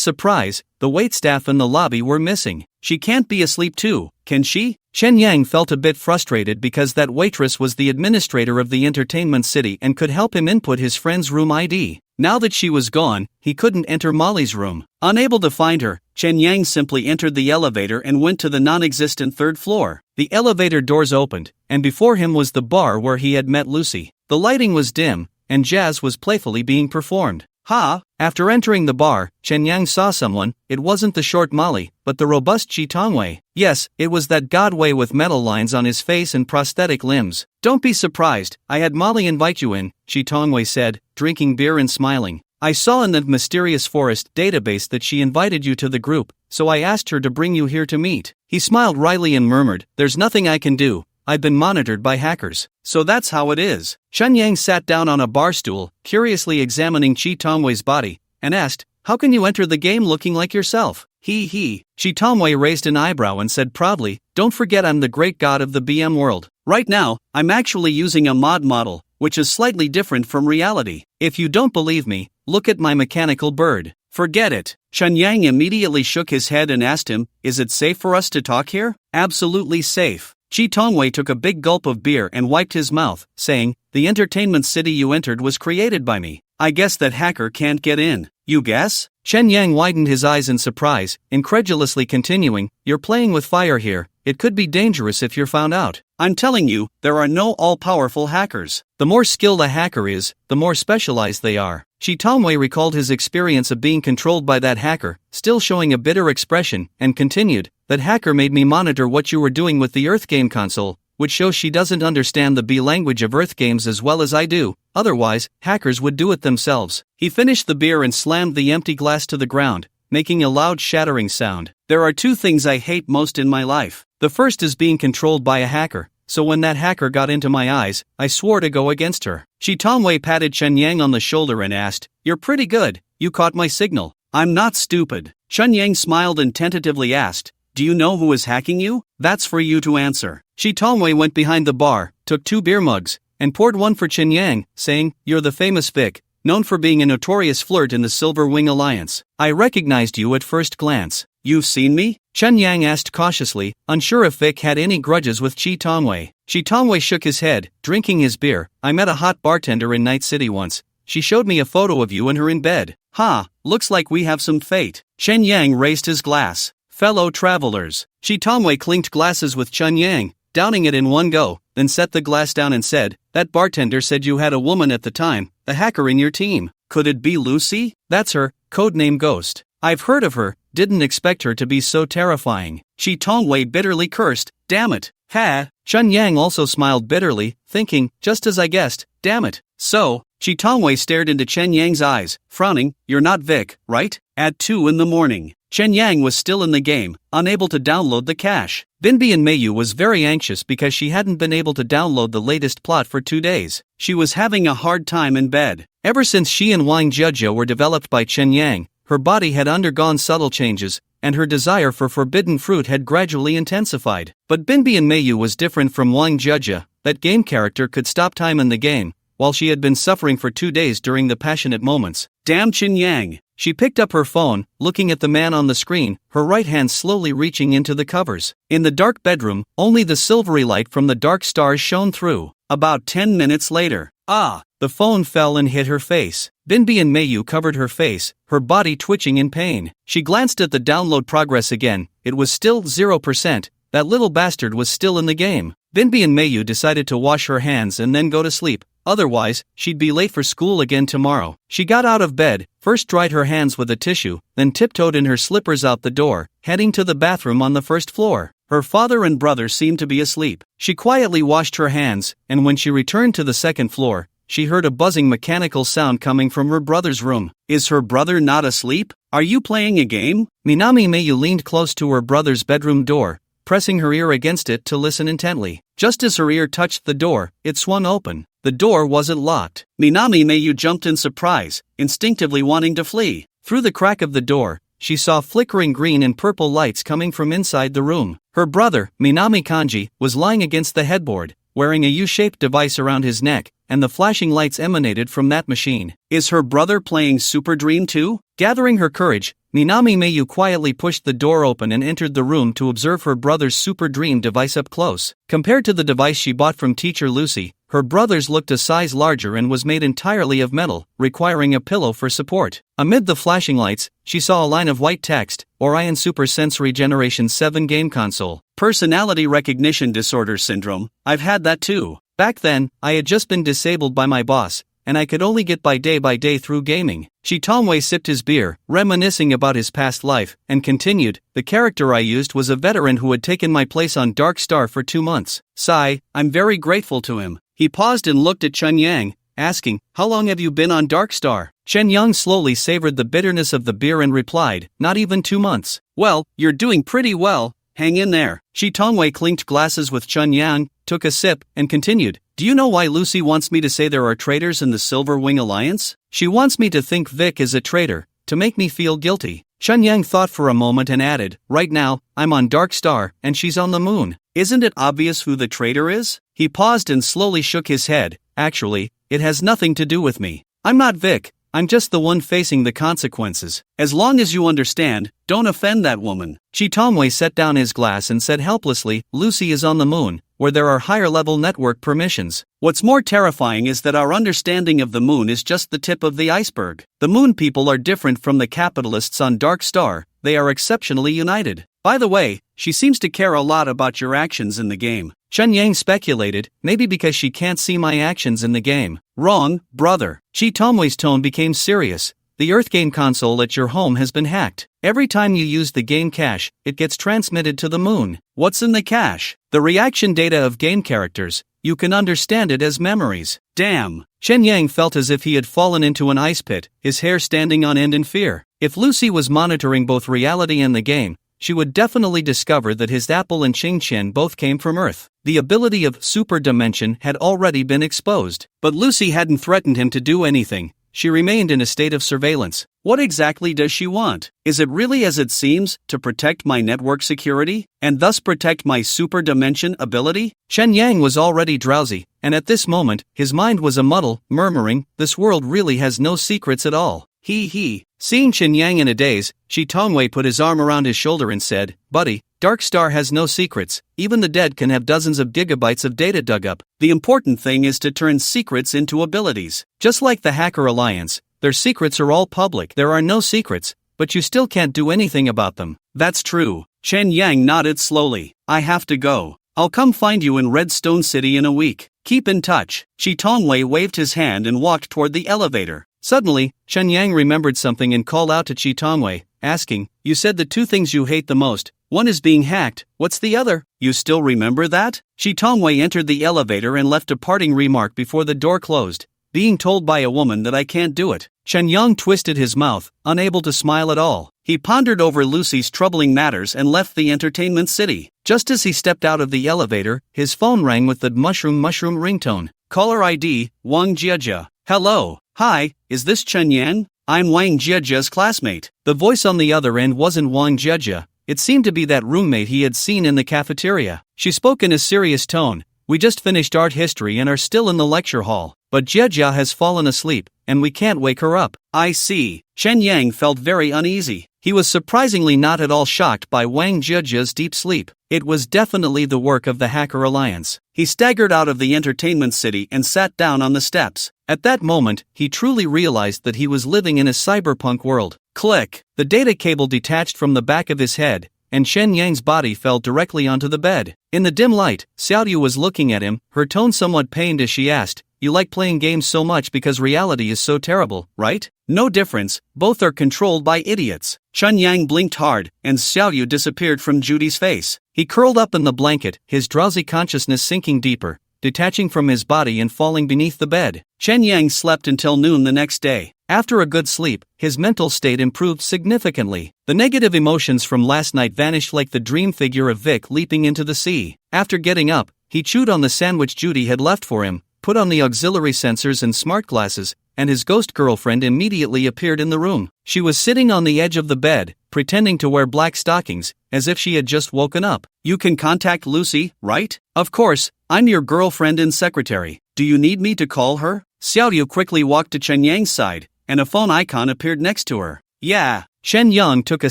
surprise, the waitstaff in the lobby were missing. She can't be asleep too, can she? Chen Yang felt a bit frustrated because that waitress was the administrator of the entertainment city and could help him input his friend's room ID. Now that she was gone, he couldn't enter Molly's room. Unable to find her, Chen Yang simply entered the elevator and went to the non-existent 3rd floor. The elevator doors opened, and before him was the bar where he had met Lucy. The lighting was dim, and jazz was playfully being performed. Ha! After entering the bar, Chen Yang saw someone. It wasn't the short Molly, but the robust Chi Tongwei. Yes, it was that godwei with metal lines on his face and prosthetic limbs. Don't be surprised, I had Molly invite you in, Chi Tongwei said, drinking beer and smiling. I saw in the mysterious forest database that she invited you to the group, so I asked her to bring you here to meet. He smiled wryly and murmured, there's nothing I can do. I've been monitored by hackers. So that's how it is. Chen Yang sat down on a bar stool, curiously examining Chi Tongwei's body, and asked, how can you enter the game looking like yourself? He. Chi Tongwei raised an eyebrow and said proudly, don't forget I'm the great god of the BM world. Right now, I'm actually using a mod model, which is slightly different from reality. If you don't believe me, look at my mechanical bird. Forget it. Chen Yang immediately shook his head and asked him, is it safe for us to talk here? Absolutely safe. Chi Tongwei took a big gulp of beer and wiped his mouth, saying, the entertainment city you entered was created by me. I guess that hacker can't get in. You guess? Chen Yang widened his eyes in surprise, incredulously continuing, you're playing with fire here. It could be dangerous if you're found out. I'm telling you, there are no all-powerful hackers. The more skilled a hacker is, the more specialized they are. Chi Tongwei recalled his experience of being controlled by that hacker, still showing a bitter expression, and continued, that hacker made me monitor what you were doing with the Earth game console, which shows she doesn't understand the B language of Earth games as well as I do, otherwise, hackers would do it themselves. He finished the beer and slammed the empty glass to the ground, making a loud shattering sound. There are 2 things I hate most in my life. The first is being controlled by a hacker, so when that hacker got into my eyes, I swore to go against her. Chi Tongwei patted Chen Yang on the shoulder and asked, you're pretty good, you caught my signal. I'm not stupid. Chen Yang smiled and tentatively asked, do you know who is hacking you? That's for you to answer. Chi Tongwei went behind the bar, took 2 beer mugs, and poured one for Chen Yang, saying, you're the famous Vic, known for being a notorious flirt in the Silver Wing Alliance. I recognized you at first glance. You've seen me? Chen Yang asked cautiously, unsure if Vic had any grudges with Chi Tongwei. Chi Tongwei shook his head, drinking his beer. I met a hot bartender in Night City once. She showed me a photo of you and her in bed. Ha, looks like we have some fate. Chen Yang raised his glass. Fellow travelers. Chi Tongwei clinked glasses with Chen Yang, downing it in one go, then set the glass down and said, that bartender said you had a woman at the time, the hacker in your team. Could it be Lucy? That's her, codename Ghost. I've heard of her, didn't expect her to be so terrifying. Chi Tongwei bitterly cursed, damn it. Ha! Chen Yang also smiled bitterly, thinking, just as I guessed, damn it. So, Chi Tongwei stared into Chen Yang's eyes, frowning, you're not Vic, right? At 2 in the morning. Chen Yang was still in the game, unable to download the cache. Binbian Mayu was very anxious because she hadn't been able to download the latest plot for 2 days. She was having a hard time in bed. Ever since she and Wang Jiajia were developed by Chen Yang, her body had undergone subtle changes, and her desire for forbidden fruit had gradually intensified. But Binbian Mayu was different from Wang Jia. That game character could stop time in the game, while she had been suffering for 2 days during the passionate moments. Damn Qin Yang! She picked up her phone, looking at the man on the screen, her right hand slowly reaching into the covers. In the dark bedroom, only the silvery light from the dark stars shone through. About 10 minutes later, the phone fell and hit her face. Binbian Mayu covered her face, her body twitching in pain. She glanced at the download progress again. It was still 0%. That little bastard was still in the game. Binbian Mayu decided to wash her hands and then go to sleep. Otherwise, she'd be late for school again tomorrow. She got out of bed, first dried her hands with a tissue, then tiptoed in her slippers out the door, heading to the bathroom on the first floor. Her father and brother seemed to be asleep. She quietly washed her hands, and when she returned to the second floor, she heard a buzzing mechanical sound coming from her brother's room. Is her brother not asleep? Are you playing a game? Minami Mayu leaned close to her brother's bedroom door, pressing her ear against it to listen intently. Just as her ear touched the door, it swung open. The door wasn't locked. Minami Mayu jumped in surprise, instinctively wanting to flee. Through the crack of the door, she saw flickering green and purple lights coming from inside the room. Her brother, Minami Kanji, was lying against the headboard, wearing a U-shaped device around his neck, and the flashing lights emanated from that machine. Is her brother playing Super Dream too? Gathering her courage, Minami Mayu quietly pushed the door open and entered the room to observe her brother's Super Dream device up close. Compared to the device she bought from teacher Lucy, her brother's looked a size larger and was made entirely of metal, requiring a pillow for support. Amid the flashing lights, she saw a line of white text, Orion Super Sensory Generation 7 Game Console. Personality Recognition Disorder Syndrome. I've had that too. Back then, I had just been disabled by my boss, and I could only get by day through gaming. Shitomwei sipped his beer, reminiscing about his past life, and continued, the character I used was a veteran who had taken my place on Dark Star for 2 months. Sigh, I'm very grateful to him. He paused and looked at Chen Yang, asking, how long have you been on Dark Star? Chen Yang slowly savored the bitterness of the beer and replied, not even 2 months. Well, you're doing pretty well. Hang in there. Shitomwei clinked glasses with Chen Yang, took a sip, and continued. Do you know why Lucy wants me to say there are traitors in the Silver Wing Alliance? She wants me to think Vic is a traitor, to make me feel guilty. Chen Yang thought for a moment and added, right now, I'm on Dark Star, and she's on the moon. Isn't it obvious who the traitor is? He paused and slowly shook his head. Actually, it has nothing to do with me. I'm not Vic. I'm just the one facing the consequences. As long as you understand, don't offend that woman. Shitomwei set down his glass and said helplessly, Lucy is on the moon, where there are higher-level network permissions. What's more terrifying is that our understanding of the moon is just the tip of the iceberg. The moon people are different from the capitalists on Dark Star. They are exceptionally united. By the way, she seems to care a lot about your actions in the game. Chen Yang speculated, maybe because she can't see my actions in the game. Wrong, brother. Shitomwei's tone became serious. The Earth game console at your home has been hacked. Every time you use the game cache, it gets transmitted to the moon. What's in the cache? The reaction data of game characters. You can understand it as memories. Damn. Chen Yang felt as if he had fallen into an ice pit, his hair standing on end in fear. If Lucy was monitoring both reality and the game, she would definitely discover that his Apple and Qingqian both came from Earth. The ability of super dimension had already been exposed. But Lucy hadn't threatened him to do anything. She remained in a state of surveillance. What exactly does she want? Is it really as it seems, to protect my network security, and thus protect my super dimension ability? Chen Yang was already drowsy, and at this moment, his mind was a muddle, murmuring, this world really has no secrets at all. He. Seeing Chen Yang in a daze, Shitomwei put his arm around his shoulder and said, buddy, Dark Star has no secrets. Even the dead can have dozens of gigabytes of data dug up. The important thing is to turn secrets into abilities. Just like the Hacker Alliance, their secrets are all public. There are no secrets, but you still can't do anything about them. That's true. Chen Yang nodded slowly. I have to go. I'll come find you in Redstone City in a week. Keep in touch. Shitomwei waved his hand and walked toward the elevator. Suddenly, Chen Yang remembered something and called out to Shitomwei, asking, you said the 2 things you hate the most. One is being hacked, what's the other? You still remember that? Shitomwei entered the elevator and left a parting remark before the door closed. Being told by a woman that I can't do it. Chen Yang twisted his mouth, unable to smile at all. He pondered over Lucy's troubling matters and left the entertainment city. Just as he stepped out of the elevator, his phone rang with the mushroom ringtone. Caller ID, Wang Jia. Hello. Hi, is this Chen Yan? I'm Wang Jiejia's classmate. The voice on the other end wasn't Wang Jiejia, it seemed to be that roommate he had seen in the cafeteria. She spoke in a serious tone. We just finished art history and are still in the lecture hall, but Jiejia has fallen asleep, and we can't wake her up. I see. Chen Yang felt very uneasy. He was surprisingly not at all shocked by Wang Jiejia's deep sleep. It was definitely the work of the Hacker Alliance. He staggered out of the entertainment city and sat down on the steps. At that moment, he truly realized that he was living in a cyberpunk world. Click! The data cable detached from the back of his head, and Chen Yang's body fell directly onto the bed. In the dim light, Xiaoyu was looking at him, her tone somewhat pained as she asked, "You like playing games so much because reality is so terrible, right?" No difference, both are controlled by idiots. Chen Yang blinked hard, and Xiaoyu disappeared from Judy's face. He curled up in the blanket, his drowsy consciousness sinking deeper, detaching from his body and falling beneath the bed. Chen Yang slept until noon the next day. After a good sleep, his mental state improved significantly. The negative emotions from last night vanished like the dream figure of Vic leaping into the sea. After getting up, he chewed on the sandwich Judy had left for him, put on the auxiliary sensors and smart glasses, and his ghost girlfriend immediately appeared in the room. She was sitting on the edge of the bed, pretending to wear black stockings, as if she had just woken up. "You can contact Lucy, right?" "Of course, I'm your girlfriend and secretary. Do you need me to call her?" Xiaoyu quickly walked to Chen Yang's side, and a phone icon appeared next to her. "Yeah." Chen Yang took a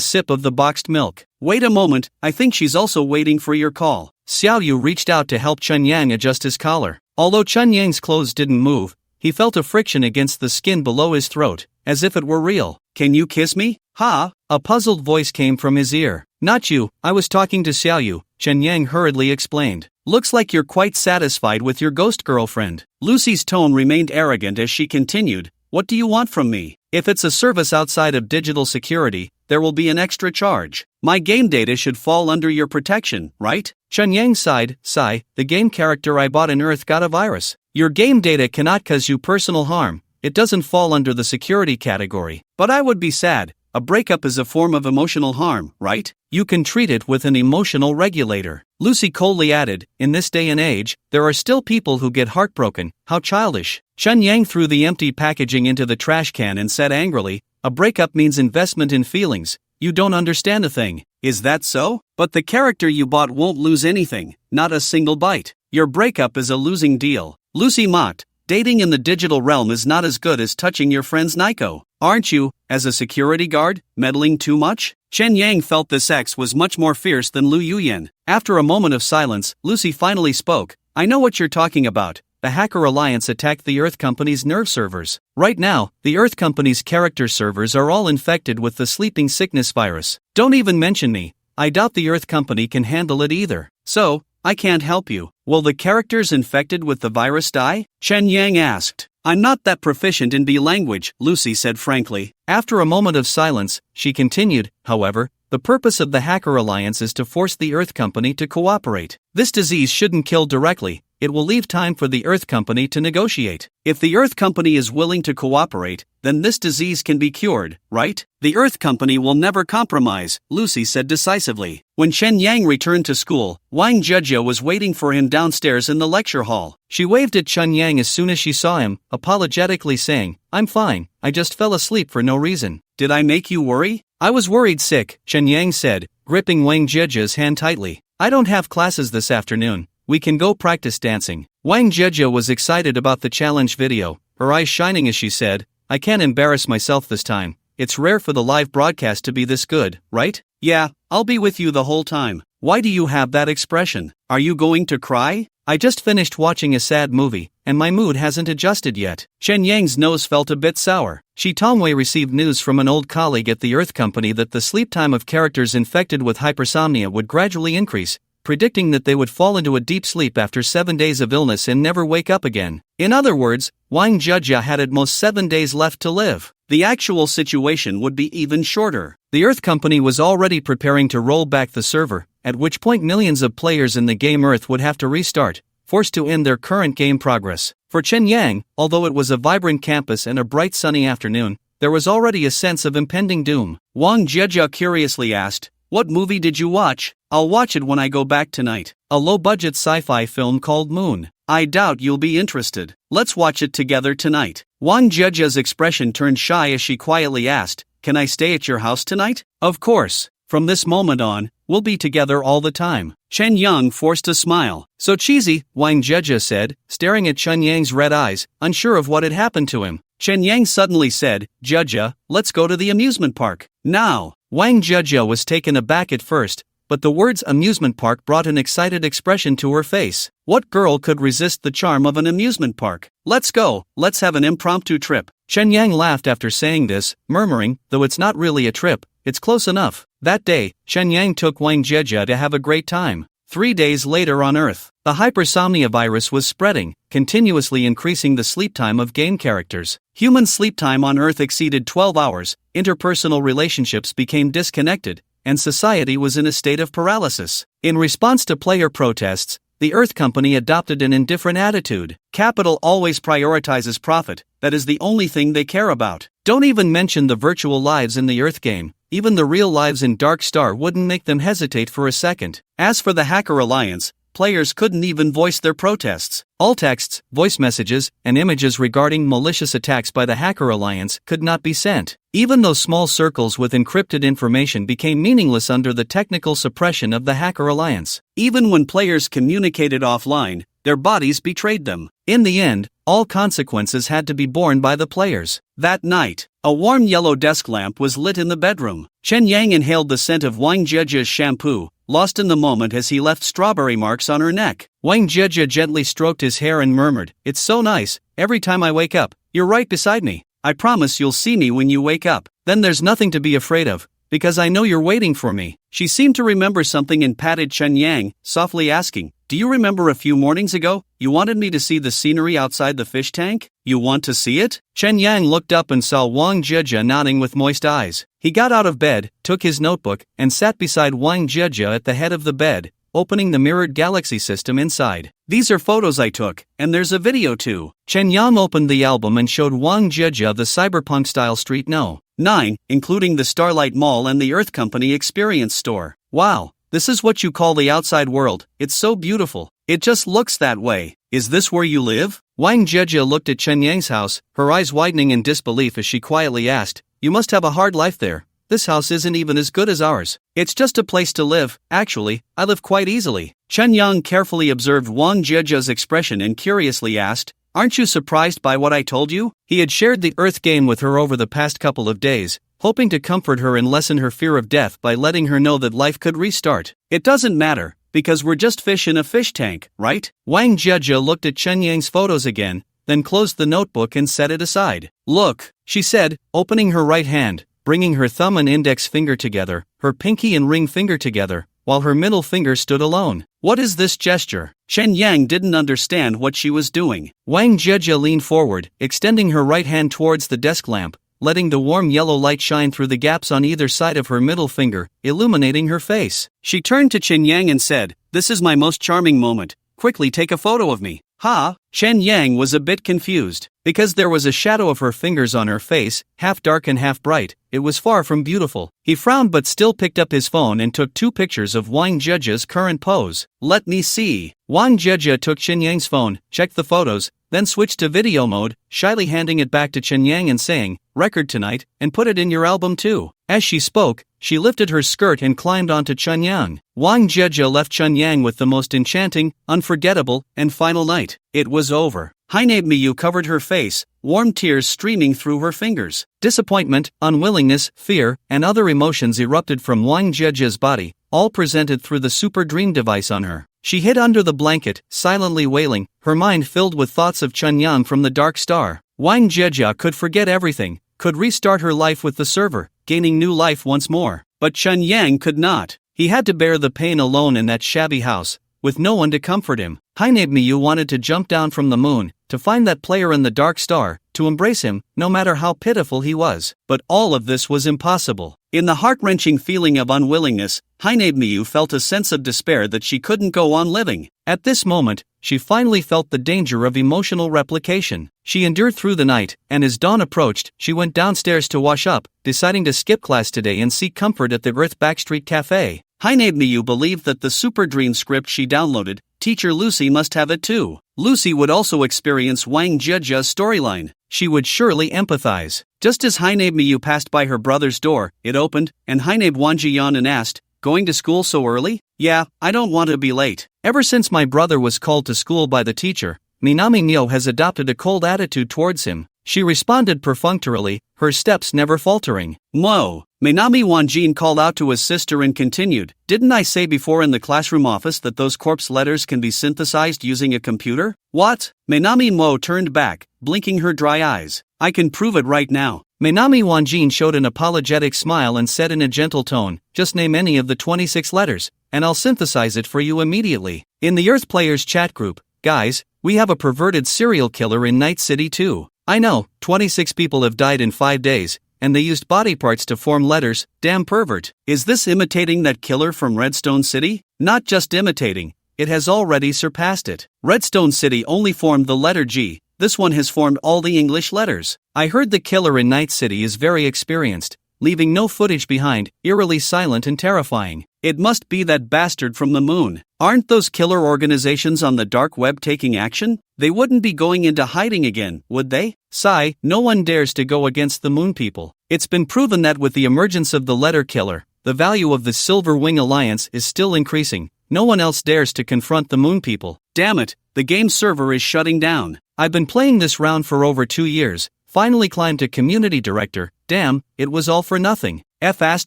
sip of the boxed milk. "Wait a moment, I think she's also waiting for your call." Xiaoyu reached out to help Chen Yang adjust his collar. Although Chen Yang's clothes didn't move, he felt a friction against the skin below his throat, as if it were real. "Can you kiss me?" "Ha?" A puzzled voice came from his ear. "Not you, I was talking to Xiaoyu," Chen Yang hurriedly explained. "Looks like you're quite satisfied with your ghost girlfriend." Lucy's tone remained arrogant as she continued, "What do you want from me? If it's a service outside of digital security, there will be an extra charge. My game data should fall under your protection, right?" Chen Yang sighed, "The game character I bought in Earth got a virus. Your game data cannot cause you personal harm. It doesn't fall under the security category. But I would be sad. A breakup is a form of emotional harm, right? You can treat it with an emotional regulator." Lucy coldly added, "In this day and age, there are still people who get heartbroken. How childish." Chen Yang threw the empty packaging into the trash can and said angrily, "A breakup means investment in feelings. You don't understand a thing." "Is that so? But the character you bought won't lose anything, not a single bite. Your breakup is a losing deal." Lucy mocked, "Dating in the digital realm is not as good as touching your friend's Nico. Aren't you, as a security guard, meddling too much?" Chen Yang felt this ex was much more fierce than Lu Yuyan. After a moment of silence, Lucy finally spoke, "I know what you're talking about. The Hacker Alliance attacked the Earth Company's nerve servers. Right now, the Earth Company's character servers are all infected with the sleeping sickness virus. Don't even mention me. I doubt the Earth Company can handle it either. So, I can't help you." "Will the characters infected with the virus die?" Chen Yang asked. "I'm not that proficient in B language," Lucy said frankly. After a moment of silence, she continued, "However, the purpose of the Hacker Alliance is to force the Earth Company to cooperate. This disease shouldn't kill directly. It will leave time for the Earth Company to negotiate. If the Earth Company is willing to cooperate, then this disease can be cured, right? The Earth Company will never compromise," Lucy said decisively. When Chen Yang returned to school, Wang Jiejia was waiting for him downstairs in the lecture hall. She waved at Chen Yang as soon as she saw him, apologetically saying, "I'm fine, I just fell asleep for no reason." "Did I make you worry?" "I was worried sick," Chen Yang said, gripping Wang Jiejia's hand tightly. "I don't have classes this afternoon. We can go practice dancing." Wang Jiejia was excited about the challenge video, her eyes shining as she said, "I can't embarrass myself this time. It's rare for the live broadcast to be this good, right?" "Yeah, I'll be with you the whole time." "Why do you have that expression? Are you going to cry?" "I just finished watching a sad movie, and my mood hasn't adjusted yet." Chen Yang's nose felt a bit sour. Shi Tongwei received news from an old colleague at the Earth Company that the sleep time of characters infected with hypersomnia would gradually increase, predicting that they would fall into a deep sleep after 7 days of illness and never wake up again. In other words, Wang Jiejia had at most 7 days left to live. The actual situation would be even shorter. The Earth Company was already preparing to roll back the server, at which point millions of players in the game Earth would have to restart, forced to end their current game progress. For Chen Yang, although it was a vibrant campus and a bright sunny afternoon, there was already a sense of impending doom. Wang Jiejia curiously asked, "What movie did you watch?" "I'll watch it when I go back tonight." "A low-budget sci-fi film called Moon. I doubt you'll be interested. Let's watch it together tonight. Wang Jeje's expression turned shy as she quietly asked, "Can I stay at your house tonight?" "Of course. From this moment on, we'll be together all the time." Chen Yang forced a smile. "So cheesy," Wang Jeje said, staring at Chen Yang's red eyes, unsure of what had happened to him. Chen Yang suddenly said, "Jeje, let's go to the amusement park. Now." Wang Jeje was taken aback at first, but the words amusement park brought an excited expression to her face. What girl could resist the charm of an amusement park? "Let's go, let's have an impromptu trip." Chen Yang laughed after saying this, murmuring, "Though it's not really a trip, it's close enough." That day, Chen Yang took Wang Jeje to have a great time. 3 days later on Earth, the hypersomnia virus was spreading, continuously increasing the sleep time of game characters. Human sleep time on Earth exceeded 12 hours, interpersonal relationships became disconnected, and society was in a state of paralysis. In response to player protests, the Earth Company adopted an indifferent attitude. Capital always prioritizes profit, that is the only thing they care about. Don't even mention the virtual lives in the Earth game, even the real lives in Dark Star wouldn't make them hesitate for a second. As for the Hacker Alliance, players couldn't even voice their protests. All texts, voice messages, and images regarding malicious attacks by the Hacker Alliance could not be sent. Even those small circles with encrypted information became meaningless under the technical suppression of the Hacker Alliance. Even when players communicated offline, their bodies betrayed them. In the end, all consequences had to be borne by the players. That night, a warm yellow desk lamp was lit in the bedroom. Chen Yang inhaled the scent of Wang Jeje's shampoo, lost in the moment as he left strawberry marks on her neck. Wang Jeje gently stroked his hair and murmured, "It's so nice, every time I wake up, you're right beside me. I promise you'll see me when you wake up. Then there's nothing to be afraid of, because I know you're waiting for me." She seemed to remember something and patted Chen Yang, softly asking, "Do you remember a few mornings ago, you wanted me to see the scenery outside the fish tank? You want to see it?" Chen Yang looked up and saw Wang Jeje nodding with moist eyes. He got out of bed, took his notebook, and sat beside Wang Jeje at the head of the bed, opening the mirrored galaxy system inside. "These are photos I took, and there's a video too." Chen Yang opened the album and showed Wang Jeje the cyberpunk-style Street No. 9, including the Starlight Mall and the Earth Company Experience Store. "Wow, this is what you call the outside world. It's so beautiful. It just looks that way. Is this where you live?" Wang Jeje looked at Chen Yang's house, her eyes widening in disbelief as she quietly asked, "You must have a hard life there. This house isn't even as good as ours." "It's just a place to live. Actually, I live quite easily." Chen Yang carefully observed Wang Jeje's expression and curiously asked, "Aren't you surprised by what I told you?" He had shared the Earth game with her over the past couple of days, hoping to comfort her and lessen her fear of death by letting her know that life could restart. "It doesn't matter, because we're just fish in a fish tank, right?" Wang Jeje looked at Chen Yang's photos again, then closed the notebook and set it aside. "Look," she said, opening her right hand, bringing her thumb and index finger together, her pinky and ring finger together, while her middle finger stood alone. "What is this gesture?" Chen Yang didn't understand what she was doing. Wang Jeje leaned forward, extending her right hand towards the desk lamp, letting the warm yellow light shine through the gaps on either side of her middle finger, illuminating her face. She turned to Chen Yang and said, "This is my most charming moment. Quickly take a photo of me." "Ha?" Chen Yang was a bit confused. Because there was a shadow of her fingers on her face, half dark and half bright, it was far from beautiful. He frowned but still picked up his phone and took 2 pictures of Wang Jeje's current pose. "Let me see." Wang Jeje took Chen Yang's phone, checked the photos, then switched to video mode, shyly handing it back to Chen Yang and saying, "Record tonight, and put it in your album too." As she spoke, she lifted her skirt and climbed onto Chen Yang. Wang Jeje left Chen Yang with the most enchanting, unforgettable, and final night. It was over. Haineb Miyu covered her face, warm tears streaming through her fingers. Disappointment, unwillingness, fear, and other emotions erupted from Wang Jeje's body, all presented through the super dream device on her. She hid under the blanket, silently wailing, her mind filled with thoughts of Chen Yang from the Dark Star. Wang Jeje could forget everything, could restart her life with the server, gaining new life once more. But Chen Yang could not. He had to bear the pain alone in that shabby house, with no one to comfort him. Haineb Miyu wanted to jump down from the moon, to find that player in the Dark Star, to embrace him, no matter how pitiful he was. But all of this was impossible. In the heart-wrenching feeling of unwillingness, Haineb Miyu felt a sense of despair that she couldn't go on living. At this moment, she finally felt the danger of emotional replication. She endured through the night, and as dawn approached, she went downstairs to wash up, deciding to skip class today and seek comfort at the Earth Backstreet Cafe. Haineb Miyu believed that the super dream script she downloaded, teacher Lucy must have it too. Lucy would also experience Wang Jiejia's storyline. She would surely empathize. Just as Hainab Miyu passed by her brother's door, it opened, and Hainab Wanjian and asked, "Going to school so early?" "Yeah, I don't want to be late. Ever since my brother was called to school by the teacher, Minami Nyo has adopted a cold attitude towards him," she responded perfunctorily, her steps never faltering. "Mo." Minami Wanjin called out to his sister and continued, "Didn't I say before in the classroom office that those corpse letters can be synthesized using a computer?" "What?" Minami Mo turned back, blinking her dry eyes. "I can prove it right now." Minami Wanjin showed an apologetic smile and said in a gentle tone, "Just name any of the 26 letters, and I'll synthesize it for you immediately." In the Earth Players chat group, "Guys, we have a perverted serial killer in Night City too. I know, 26 people have died in 5 days, and they used body parts to form letters, damn pervert. Is this imitating that killer from Redstone City? Not just imitating, it has already surpassed it. Redstone City only formed the letter G, this one has formed all the English letters. I heard the killer in Night City is very experienced, leaving no footage behind, eerily silent and terrifying. It must be that bastard from the moon. Aren't those killer organizations on the dark web taking action? They wouldn't be going into hiding again, would they? Sigh, no one dares to go against the moon people. It's been proven that with the emergence of the letter killer, the value of the Silver Wing Alliance is still increasing. No one else dares to confront the moon people. Damn it, the game server is shutting down. I've been playing this round for over 2 years, finally climbed to community director. Damn, it was all for nothing. F******,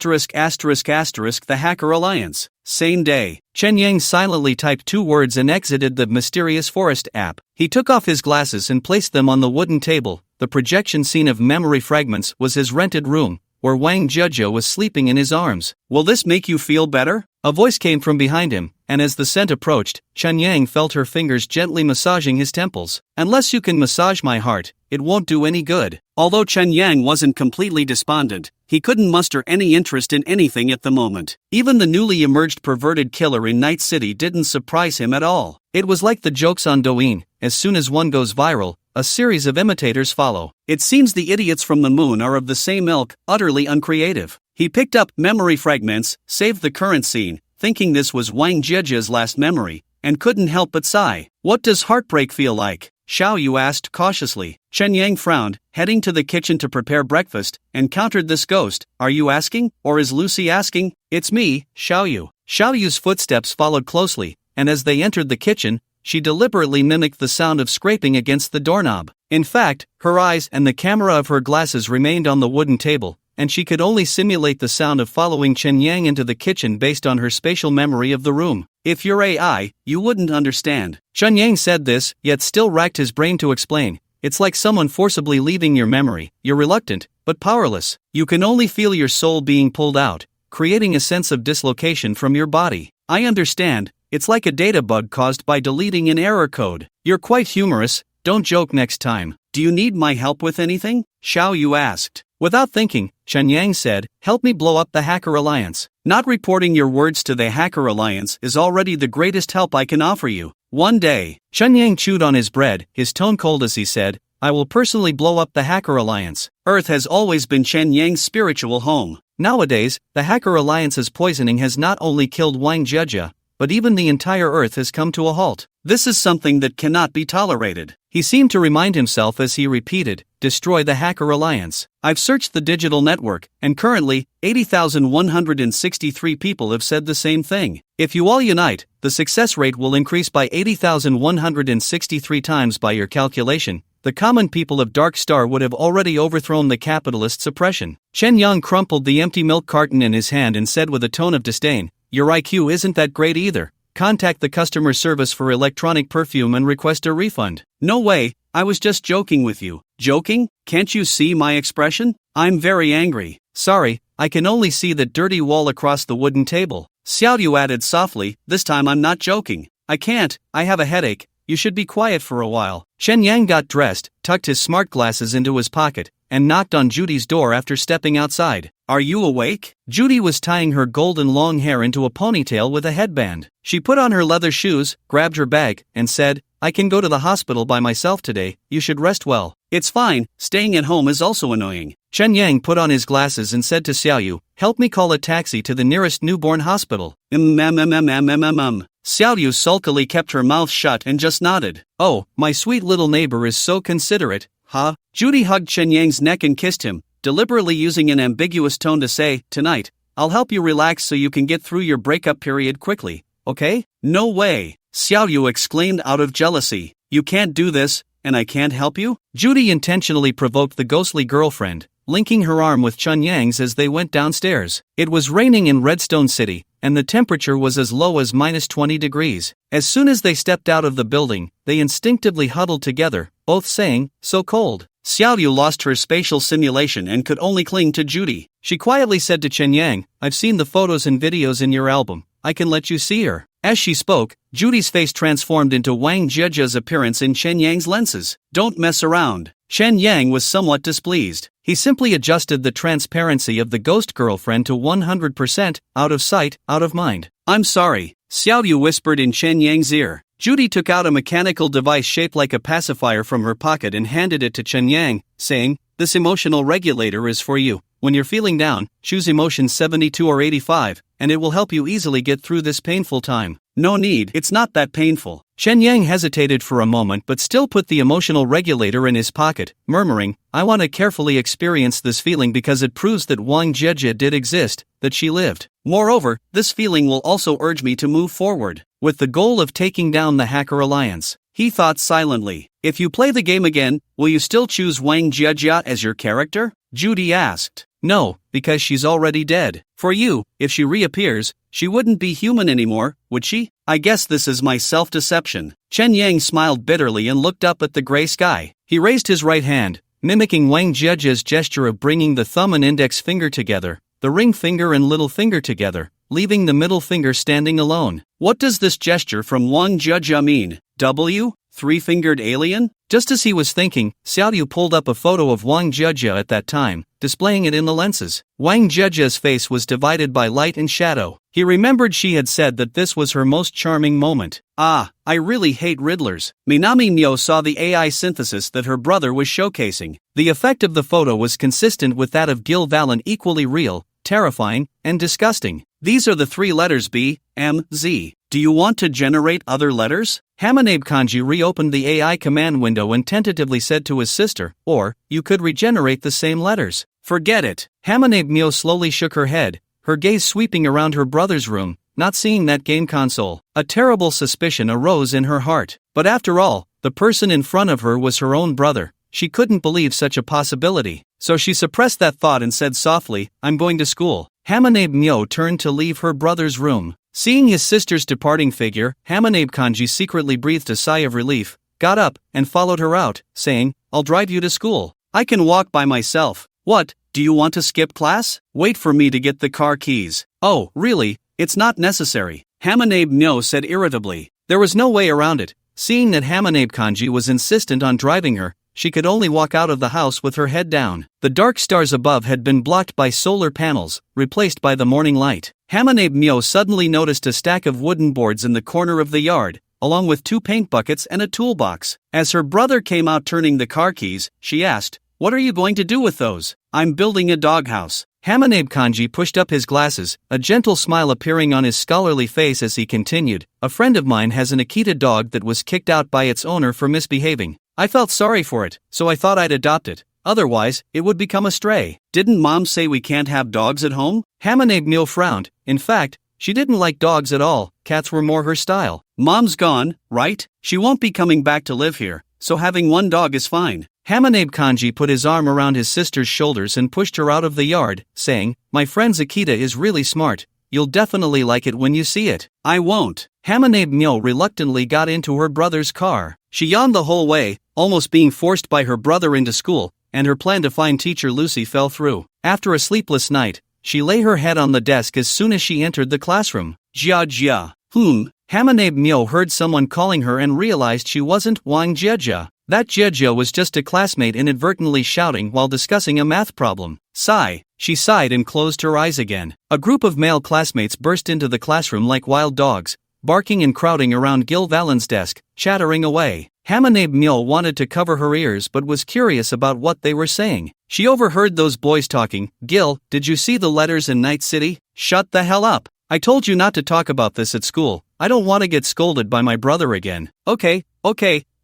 the Hacker Alliance. Same day. Chen Yang silently typed 2 words and exited the mysterious forest app. He took off his glasses and placed them on the wooden table. The projection scene of memory fragments was his rented room, where Wang Jiejia was sleeping in his arms. "Will this make you feel better?" A voice came from behind him, and as the scent approached, Chen Yang felt her fingers gently massaging his temples. "Unless you can massage my heart, it won't do any good." Although Chen Yang wasn't completely despondent, he couldn't muster any interest in anything at the moment. Even the newly emerged perverted killer in Night City didn't surprise him at all. It was like the jokes on Douyin, as soon as one goes viral, a series of imitators follow. It seems the idiots from the moon are of the same ilk, utterly uncreative. He picked up memory fragments, saved the current scene, thinking this was Wang Jiejia's last memory, and couldn't help but sigh. "What does heartbreak feel like?" Xiao Yu asked cautiously. Chen Yang frowned, heading to the kitchen to prepare breakfast, and countered this ghost. "Are you asking, or is Lucy asking?" "It's me, Xiao Yu." Xiao Yu's footsteps followed closely, and as they entered the kitchen, she deliberately mimicked the sound of scraping against the doorknob. In fact, her eyes and the camera of her glasses remained on the wooden table, and she could only simulate the sound of following Chen Yang into the kitchen based on her spatial memory of the room. "If you're AI, you wouldn't understand." Chen Yang said this, yet still racked his brain to explain. "It's like someone forcibly leaving your memory. You're reluctant, but powerless. You can only feel your soul being pulled out, creating a sense of dislocation from your body." "I understand, it's like a data bug caused by deleting an error code." "You're quite humorous, don't joke next time." "Do you need my help with anything?" Xiao Yu asked. Without thinking, Chen Yang said, "Help me blow up the Hacker Alliance. Not reporting your words to the Hacker Alliance is already the greatest help I can offer you. One day." Chen Yang chewed on his bread, his tone cold as he said, "I will personally blow up the Hacker Alliance." Earth has always been Chen Yang's spiritual home. Nowadays, the Hacker Alliance's poisoning has not only killed Wang Jiejia, but even the entire Earth has come to a halt. This is something that cannot be tolerated. He seemed to remind himself as he repeated, "Destroy the Hacker Alliance." I've searched the digital network, and currently, 80,163 people have said the same thing. If you all unite, the success rate will increase by 80,163 times by your calculation. The common people of Dark Star would have already overthrown the capitalist oppression. Chen Yang crumpled the empty milk carton in his hand and said with a tone of disdain, "Your IQ isn't that great either. Contact the customer service for electronic perfume and request a refund." "No way, I was just joking with you." "Joking? Can't you see my expression? I'm very angry." "Sorry, I can only see that dirty wall across the wooden table." Xiao Yu added softly, "This time I'm not joking. I can't, I have a headache. You should be quiet for a while." Chen Yang got dressed, tucked his smart glasses into his pocket, and knocked on Judy's door after stepping outside. "Are you awake?" Judy was tying her golden long hair into a ponytail with a headband. She put on her leather shoes, grabbed her bag, and said, "I can go to the hospital by myself today, you should rest well." "It's fine, staying at home is also annoying." Chen Yang put on his glasses and said to Xiao Yu, help me call a taxi to the nearest newborn hospital. Xiaoyu sulkily kept her mouth shut and just nodded. Oh, my sweet little neighbor is so considerate, huh? Judy hugged Chen Yang's neck and kissed him, deliberately using an ambiguous tone to say, tonight, I'll help you relax so you can get through your breakup period quickly, okay? No way, Xiaoyu exclaimed out of jealousy. You can't do this, and I can't help you? Judy intentionally provoked the ghostly girlfriend, linking her arm with Chen Yang's as they went downstairs. It was raining in Redstone City, and the temperature was as low as -20 degrees. As soon as they stepped out of the building, they instinctively huddled together, both saying, so cold. Xiaoyu lost her spatial simulation and could only cling to Judy. She quietly said to Chen Yang, I've seen the photos and videos in your album. I can let you see her. As she spoke, Judy's face transformed into Wang Jiejia's appearance in Chen Yang's lenses. Don't mess around. Chen Yang was somewhat displeased. He simply adjusted the transparency of the ghost girlfriend to 100%, out of sight, out of mind. I'm sorry, Xiaoyu whispered in Chen Yang's ear. Judy took out a mechanical device shaped like a pacifier from her pocket and handed it to Chen Yang, saying, this emotional regulator is for you. When you're feeling down, choose emotion 72 or 85, and it will help you easily get through this painful time. No need, it's not that painful. Chen Yang hesitated for a moment but still put the emotional regulator in his pocket, murmuring, I want to carefully experience this feeling because it proves that Wang Jieji did exist, that she lived. Moreover, this feeling will also urge me to move forward, with the goal of taking down the Hacker Alliance. He thought silently. If you play the game again, will you still choose Wang Jieji as your character? Judy asked. No, because she's already dead. For you, if she reappears, she wouldn't be human anymore, would she? I guess this is my self-deception. Chen Yang smiled bitterly and looked up at the gray sky. He raised his right hand, mimicking Wang Jiejia's gesture of bringing the thumb and index finger together, the ring finger and little finger together, leaving the middle finger standing alone. What does this gesture from Wang Jieji mean? W? Three-fingered alien? Just as he was thinking, Xiaoyu pulled up a photo of Wang Jieji at that time, displaying it in the lenses. Wang Jiejia's face was divided by light and shadow. He remembered she had said that this was her most charming moment. Ah, I really hate riddlers. Minami Myo saw the AI synthesis that her brother was showcasing. The effect of the photo was consistent with that of Gil Valen, equally real, terrifying, and disgusting. These are the three letters B, M, Z. Do you want to generate other letters? Hamanabe Kanji reopened the AI command window and tentatively said to his sister, or, you could regenerate the same letters. Forget it. Hamanabe Myo slowly shook her head, her gaze sweeping around her brother's room, not seeing that game console. A terrible suspicion arose in her heart. But after all, the person in front of her was her own brother. She couldn't believe such a possibility. So she suppressed that thought and said softly, I'm going to school. Hamanabe Myo turned to leave her brother's room. Seeing his sister's departing figure, Hamanabe Kanji secretly breathed a sigh of relief, got up, and followed her out, saying, I'll drive you to school. I can walk by myself. What, do you want to skip class? Wait for me to get the car keys. Oh, really? It's not necessary, Hamanabe Myo said irritably. There was no way around it. Seeing that Hamanabe Kanji was insistent on driving her, she could only walk out of the house with her head down. The dark stars above had been blocked by solar panels, replaced by the morning light. Hamanabe Myo suddenly noticed a stack of wooden boards in the corner of the yard, along with 2 paint buckets and a toolbox. As her brother came out turning the car keys, she asked, What are you going to do with those? I'm building a doghouse. Hamanabe Kanji pushed up his glasses, a gentle smile appearing on his scholarly face as he continued, A friend of mine has an Akita dog that was kicked out by its owner for misbehaving. I felt sorry for it, so I thought I'd adopt it. Otherwise, it would become a stray. Didn't Mom say we can't have dogs at home? Hamanabe Myo frowned. In fact, she didn't like dogs at all. Cats were more her style. Mom's gone, right? She won't be coming back to live here, so having one dog is fine. Hamanabe Kanji put his arm around his sister's shoulders and pushed her out of the yard, saying, My friend Akita is really smart. You'll definitely like it when you see it. I won't. Hamanabe Myo reluctantly got into her brother's car. She yawned the whole way, almost being forced by her brother into school, and her plan to find teacher Lucy fell through. After a sleepless night, she lay her head on the desk as soon as she entered the classroom. Jia. Hamanabe Myo heard someone calling her and realized she wasn't Wang Jieji. That Jieji was just a classmate inadvertently shouting while discussing a math problem. Sigh. She sighed and closed her eyes again. A group of male classmates burst into the classroom like wild dogs, barking and crowding around Gil Valen's desk, chattering away. Hamanabe Myo wanted to cover her ears but was curious about what they were saying. She overheard those boys talking. Gil, did you see the letters in Night City? Shut the hell up. I told you not to talk about this at school. I don't want to get scolded by my brother again. Okay,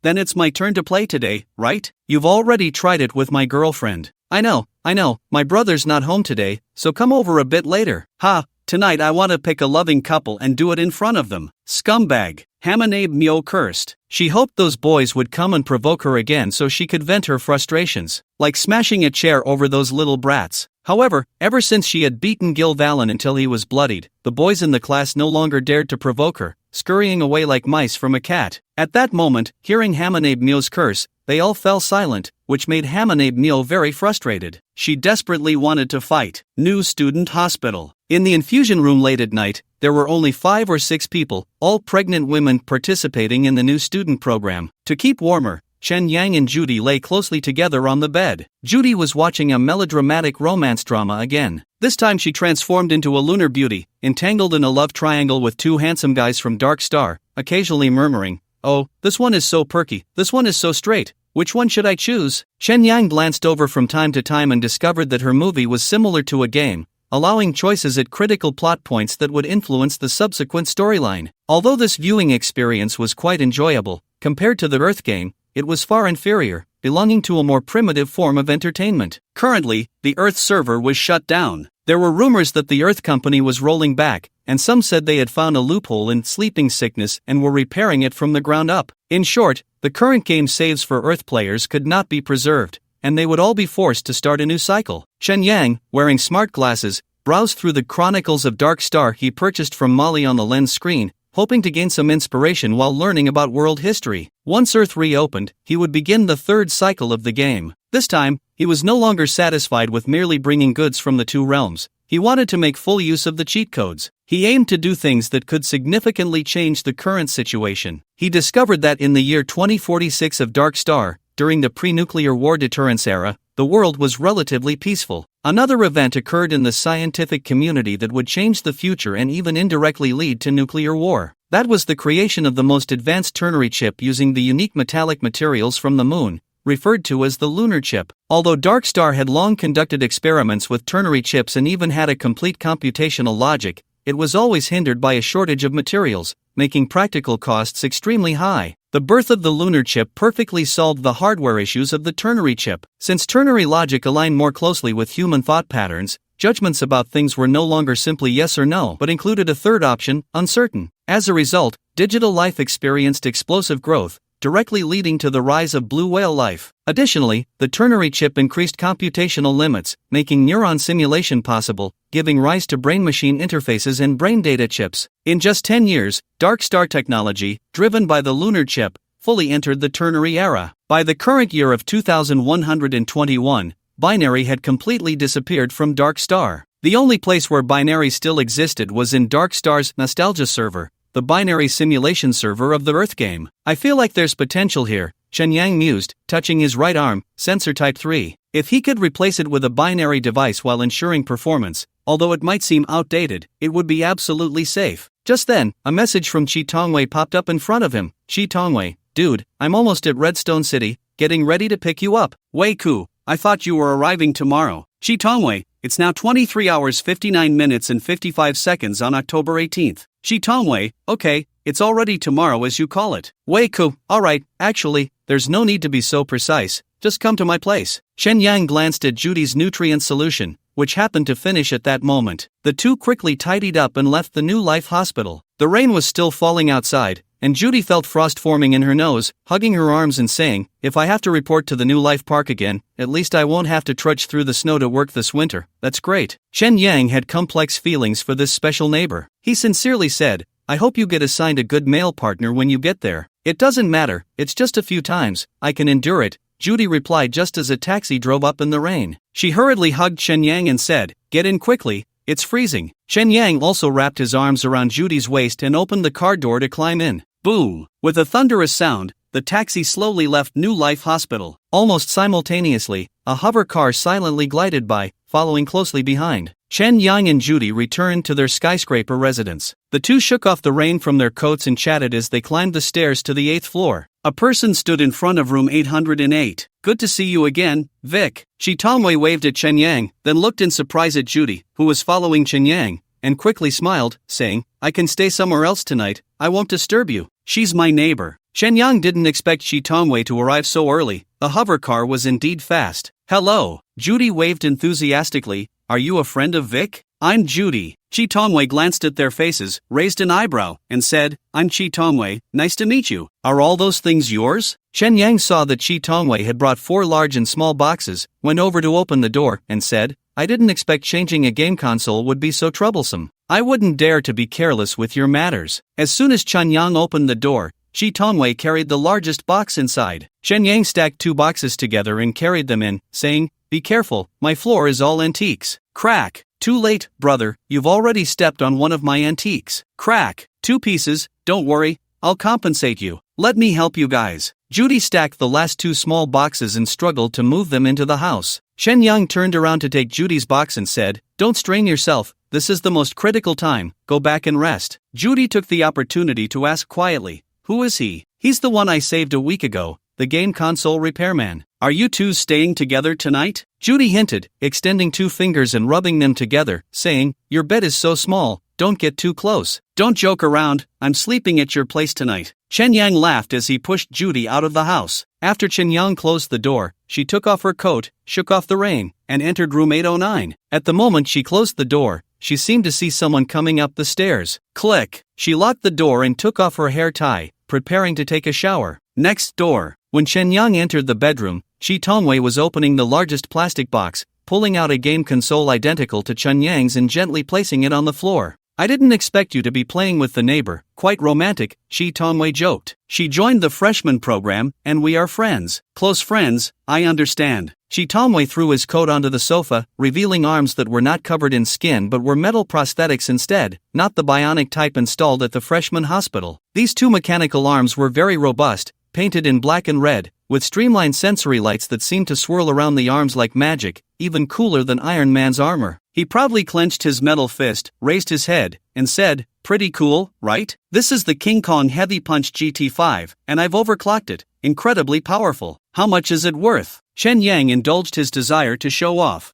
then it's my turn to play today, right? You've already tried it with my girlfriend. I know, my brother's not home today, so come over a bit later. Ha, tonight I want to pick a loving couple and do it in front of them. Scumbag. Hamanabe Myo cursed. She hoped those boys would come and provoke her again so she could vent her frustrations, like smashing a chair over those little brats. However, ever since she had beaten Gil Valen until he was bloodied, the boys in the class no longer dared to provoke her, scurrying away like mice from a cat. At that moment, hearing Hamanabe Myo's curse, they all fell silent, which made Hamanabe Myo very frustrated. She desperately wanted to fight. New student hospital. In the infusion room late at night, there were only 5 or 6 people, all pregnant women participating in the new student program. To keep warmer, Chen Yang and Judy lay closely together on the bed. Judy was watching a melodramatic romance drama again. This time she transformed into a lunar beauty, entangled in a love triangle with 2 handsome guys from Dark Star, occasionally murmuring, "Oh, this one is so perky, this one is so straight. Which one should I choose?" Chen Yang glanced over from time to time and discovered that her movie was similar to a game, allowing choices at critical plot points that would influence the subsequent storyline. Although this viewing experience was quite enjoyable, compared to the Earth game, it was far inferior, belonging to a more primitive form of entertainment. Currently, the Earth server was shut down. There were rumors that the Earth company was rolling back, and some said they had found a loophole in sleeping sickness and were repairing it from the ground up. In short, the current game saves for Earth players could not be preserved, and they would all be forced to start a new cycle. Chen Yang, wearing smart glasses, browsed through the Chronicles of Dark Star he purchased from Molly on the lens screen, hoping to gain some inspiration while learning about world history. Once Earth reopened, he would begin the 3rd cycle of the game. This time, he was no longer satisfied with merely bringing goods from the 2 realms. He wanted to make full use of the cheat codes. He aimed to do things that could significantly change the current situation. He discovered that in the year 2046 of Dark Star, during the pre-nuclear war deterrence era, the world was relatively peaceful. Another event occurred in the scientific community that would change the future and even indirectly lead to nuclear war. That was the creation of the most advanced ternary chip using the unique metallic materials from the moon, referred to as the lunar chip. Although Dark Star had long conducted experiments with ternary chips and even had a complete computational logic, it was always hindered by a shortage of materials, making practical costs extremely high. The birth of the lunar chip perfectly solved the hardware issues of the ternary chip. Since ternary logic aligned more closely with human thought patterns, judgments about things were no longer simply yes or no but included a third option, uncertain. As a result, digital life experienced explosive growth, directly leading to the rise of blue whale life. Additionally, the ternary chip increased computational limits, making neuron simulation possible, giving rise to brain-machine interfaces and brain data chips. In just 10 years, Dark Star technology, driven by the lunar chip, fully entered the ternary era. By the current year of 2121, binary had completely disappeared from Dark Star. The only place where binary still existed was in Dark Star's nostalgia server, the binary simulation server of the Earth game. I feel like there's potential here, Chen Yang mused, touching his right arm, sensor type 3. If he could replace it with a binary device while ensuring performance, although it might seem outdated, it would be absolutely safe. Just then, a message from Chi Tongwei popped up in front of him. Chi Tongwei, dude, I'm almost at Redstone City, getting ready to pick you up. Wei Ku, I thought you were arriving tomorrow. Chi Tongwei, it's now 23 hours 59 minutes and 55 seconds on October 18th. Chi Tongwei, okay, it's already tomorrow as you call it. Wei Ku, alright, actually, there's no need to be so precise, just come to my place. Chen Yang glanced at Judy's nutrient solution, which happened to finish at that moment. The two quickly tidied up and left the New Life Hospital. The rain was still falling outside, and Judy felt frost forming in her nose, hugging her arms and saying, if I have to report to the New Life Park again, at least I won't have to trudge through the snow to work this winter. That's great. Chen Yang had complex feelings for this special neighbor. He sincerely said, I hope you get assigned a good male partner when you get there. It doesn't matter, it's just a few times, I can endure it, Judy replied just as a taxi drove up in the rain. She hurriedly hugged Chen Yang and said, get in quickly, it's freezing. Chen Yang also wrapped his arms around Judy's waist and opened the car door to climb in. Boom! With a thunderous sound, the taxi slowly left New Life Hospital. Almost simultaneously, a hover car silently glided by, following closely behind. Chen Yang and Judy returned to their skyscraper residence. The two shook off the rain from their coats and chatted as they climbed the stairs to the 8th floor. A person stood in front of room 808. Good to see you again, Vic. Chi Tongwei waved at Chen Yang, then looked in surprise at Judy, who was following Chen Yang, and quickly smiled, saying, I can stay somewhere else tonight, I won't disturb you. She's my neighbor. Chen Yang didn't expect Chi Tongwei to arrive so early. The hover car was indeed fast. Hello. Judy waved enthusiastically. Are you a friend of Vic? I'm Judy. Chi Tongwei glanced at their faces, raised an eyebrow, and said, I'm Chi Tongwei, nice to meet you. Are all those things yours? Chen Yang saw that Chi Tongwei had brought 4 large and small boxes, went over to open the door, and said, I didn't expect changing a game console would be so troublesome. I wouldn't dare to be careless with your matters. As soon as Chen Yang opened the door, Chi Tongwei carried the largest box inside. Chen Yang stacked 2 boxes together and carried them in, saying, Be careful, my floor is all antiques. Crack. Too late, brother, you've already stepped on one of my antiques. Crack. 2 pieces, don't worry, I'll compensate you. Let me help you guys. Judy stacked the last 2 small boxes and struggled to move them into the house. Chen Yang turned around to take Judy's box and said, Don't strain yourself, this is the most critical time, go back and rest. Judy took the opportunity to ask quietly, Who is he? He's the one I saved a week ago, the game console repairman. Are you two staying together tonight? Judy hinted, extending 2 fingers and rubbing them together, saying, Your bed is so small, don't get too close. Don't joke around, I'm sleeping at your place tonight. Chen Yang laughed as he pushed Judy out of the house. After Chen Yang closed the door, she took off her coat, shook off the rain, and entered room 809. At the moment she closed the door, she seemed to see someone coming up the stairs. Click! She locked the door and took off her hair tie, preparing to take a shower. Next door. When Chen Yang entered the bedroom, Chi Tongwei was opening the largest plastic box, pulling out a game console identical to Chen Yang's and gently placing it on the floor. I didn't expect you to be playing with the neighbor, quite romantic, Chi Tongwei joked. She joined the freshman program, and we are friends. Close friends, I understand. Chi Tongwei threw his coat onto the sofa, revealing arms that were not covered in skin but were metal prosthetics instead, not the bionic type installed at the freshman hospital. These 2 mechanical arms were very robust, painted in black and red, with streamlined sensory lights that seemed to swirl around the arms like magic, even cooler than Iron Man's armor. He proudly clenched his metal fist, raised his head, and said, Pretty cool, right? This is the King Kong Heavy Punch GT5, and I've overclocked it. Incredibly powerful. How much is it worth? Chen Yang indulged his desire to show off.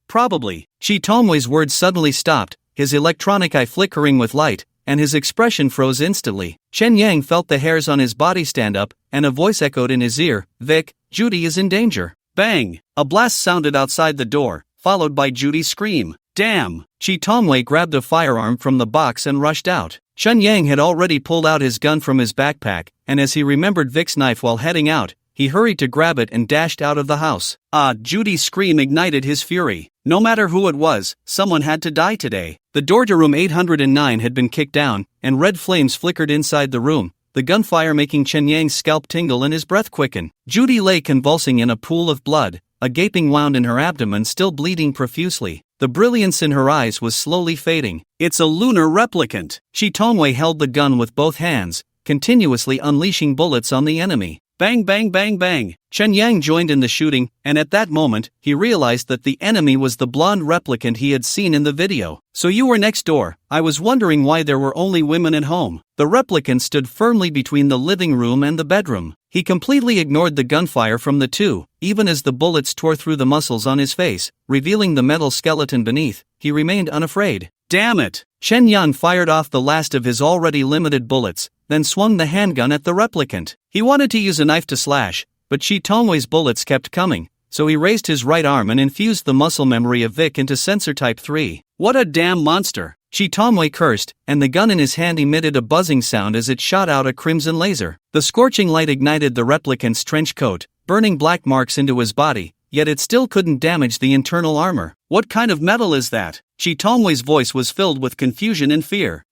Probably. Chi Tongwei's words suddenly stopped, his electronic eye flickering with light, and his expression froze instantly. Chen Yang felt the hairs on his body stand up, and a voice echoed in his ear, Vic, Judy is in danger. Bang! A blast sounded outside the door, followed by Judy's scream. Damn! Chi Tongwei grabbed a firearm from the box and rushed out. Chen Yang had already pulled out his gun from his backpack, and as he remembered Vic's knife while heading out, he hurried to grab it and dashed out of the house. Judy's scream ignited his fury. No matter who it was, someone had to die today. The door to room 809 had been kicked down, and red flames flickered inside the room, the gunfire making Chen Yang's scalp tingle and his breath quicken. Judy lay convulsing in a pool of blood, a gaping wound in her abdomen still bleeding profusely. The brilliance in her eyes was slowly fading. It's a lunar replicant. Chi Tongwei held the gun with both hands, continuously unleashing bullets on the enemy. Bang bang bang bang. Chen Yang joined in the shooting, and at that moment, he realized that the enemy was the blonde replicant he had seen in the video. So you were next door. I was wondering why there were only women at home. The replicant stood firmly between the living room and the bedroom. He completely ignored the gunfire from the two, even as the bullets tore through the muscles on his face, revealing the metal skeleton beneath. He remained unafraid. Damn it! Chen Yan fired off the last of his already limited bullets, then swung the handgun at the replicant. He wanted to use a knife to slash, but Chi Tongwei's bullets kept coming, so he raised his right arm and infused the muscle memory of Vic into sensor type 3. What a damn monster! Chi Tongwei cursed, and the gun in his hand emitted a buzzing sound as it shot out a crimson laser. The scorching light ignited the replicant's trench coat, burning black marks into his body, yet it still couldn't damage the internal armor. What kind of metal is that? Chi Tongwei's voice was filled with confusion and fear.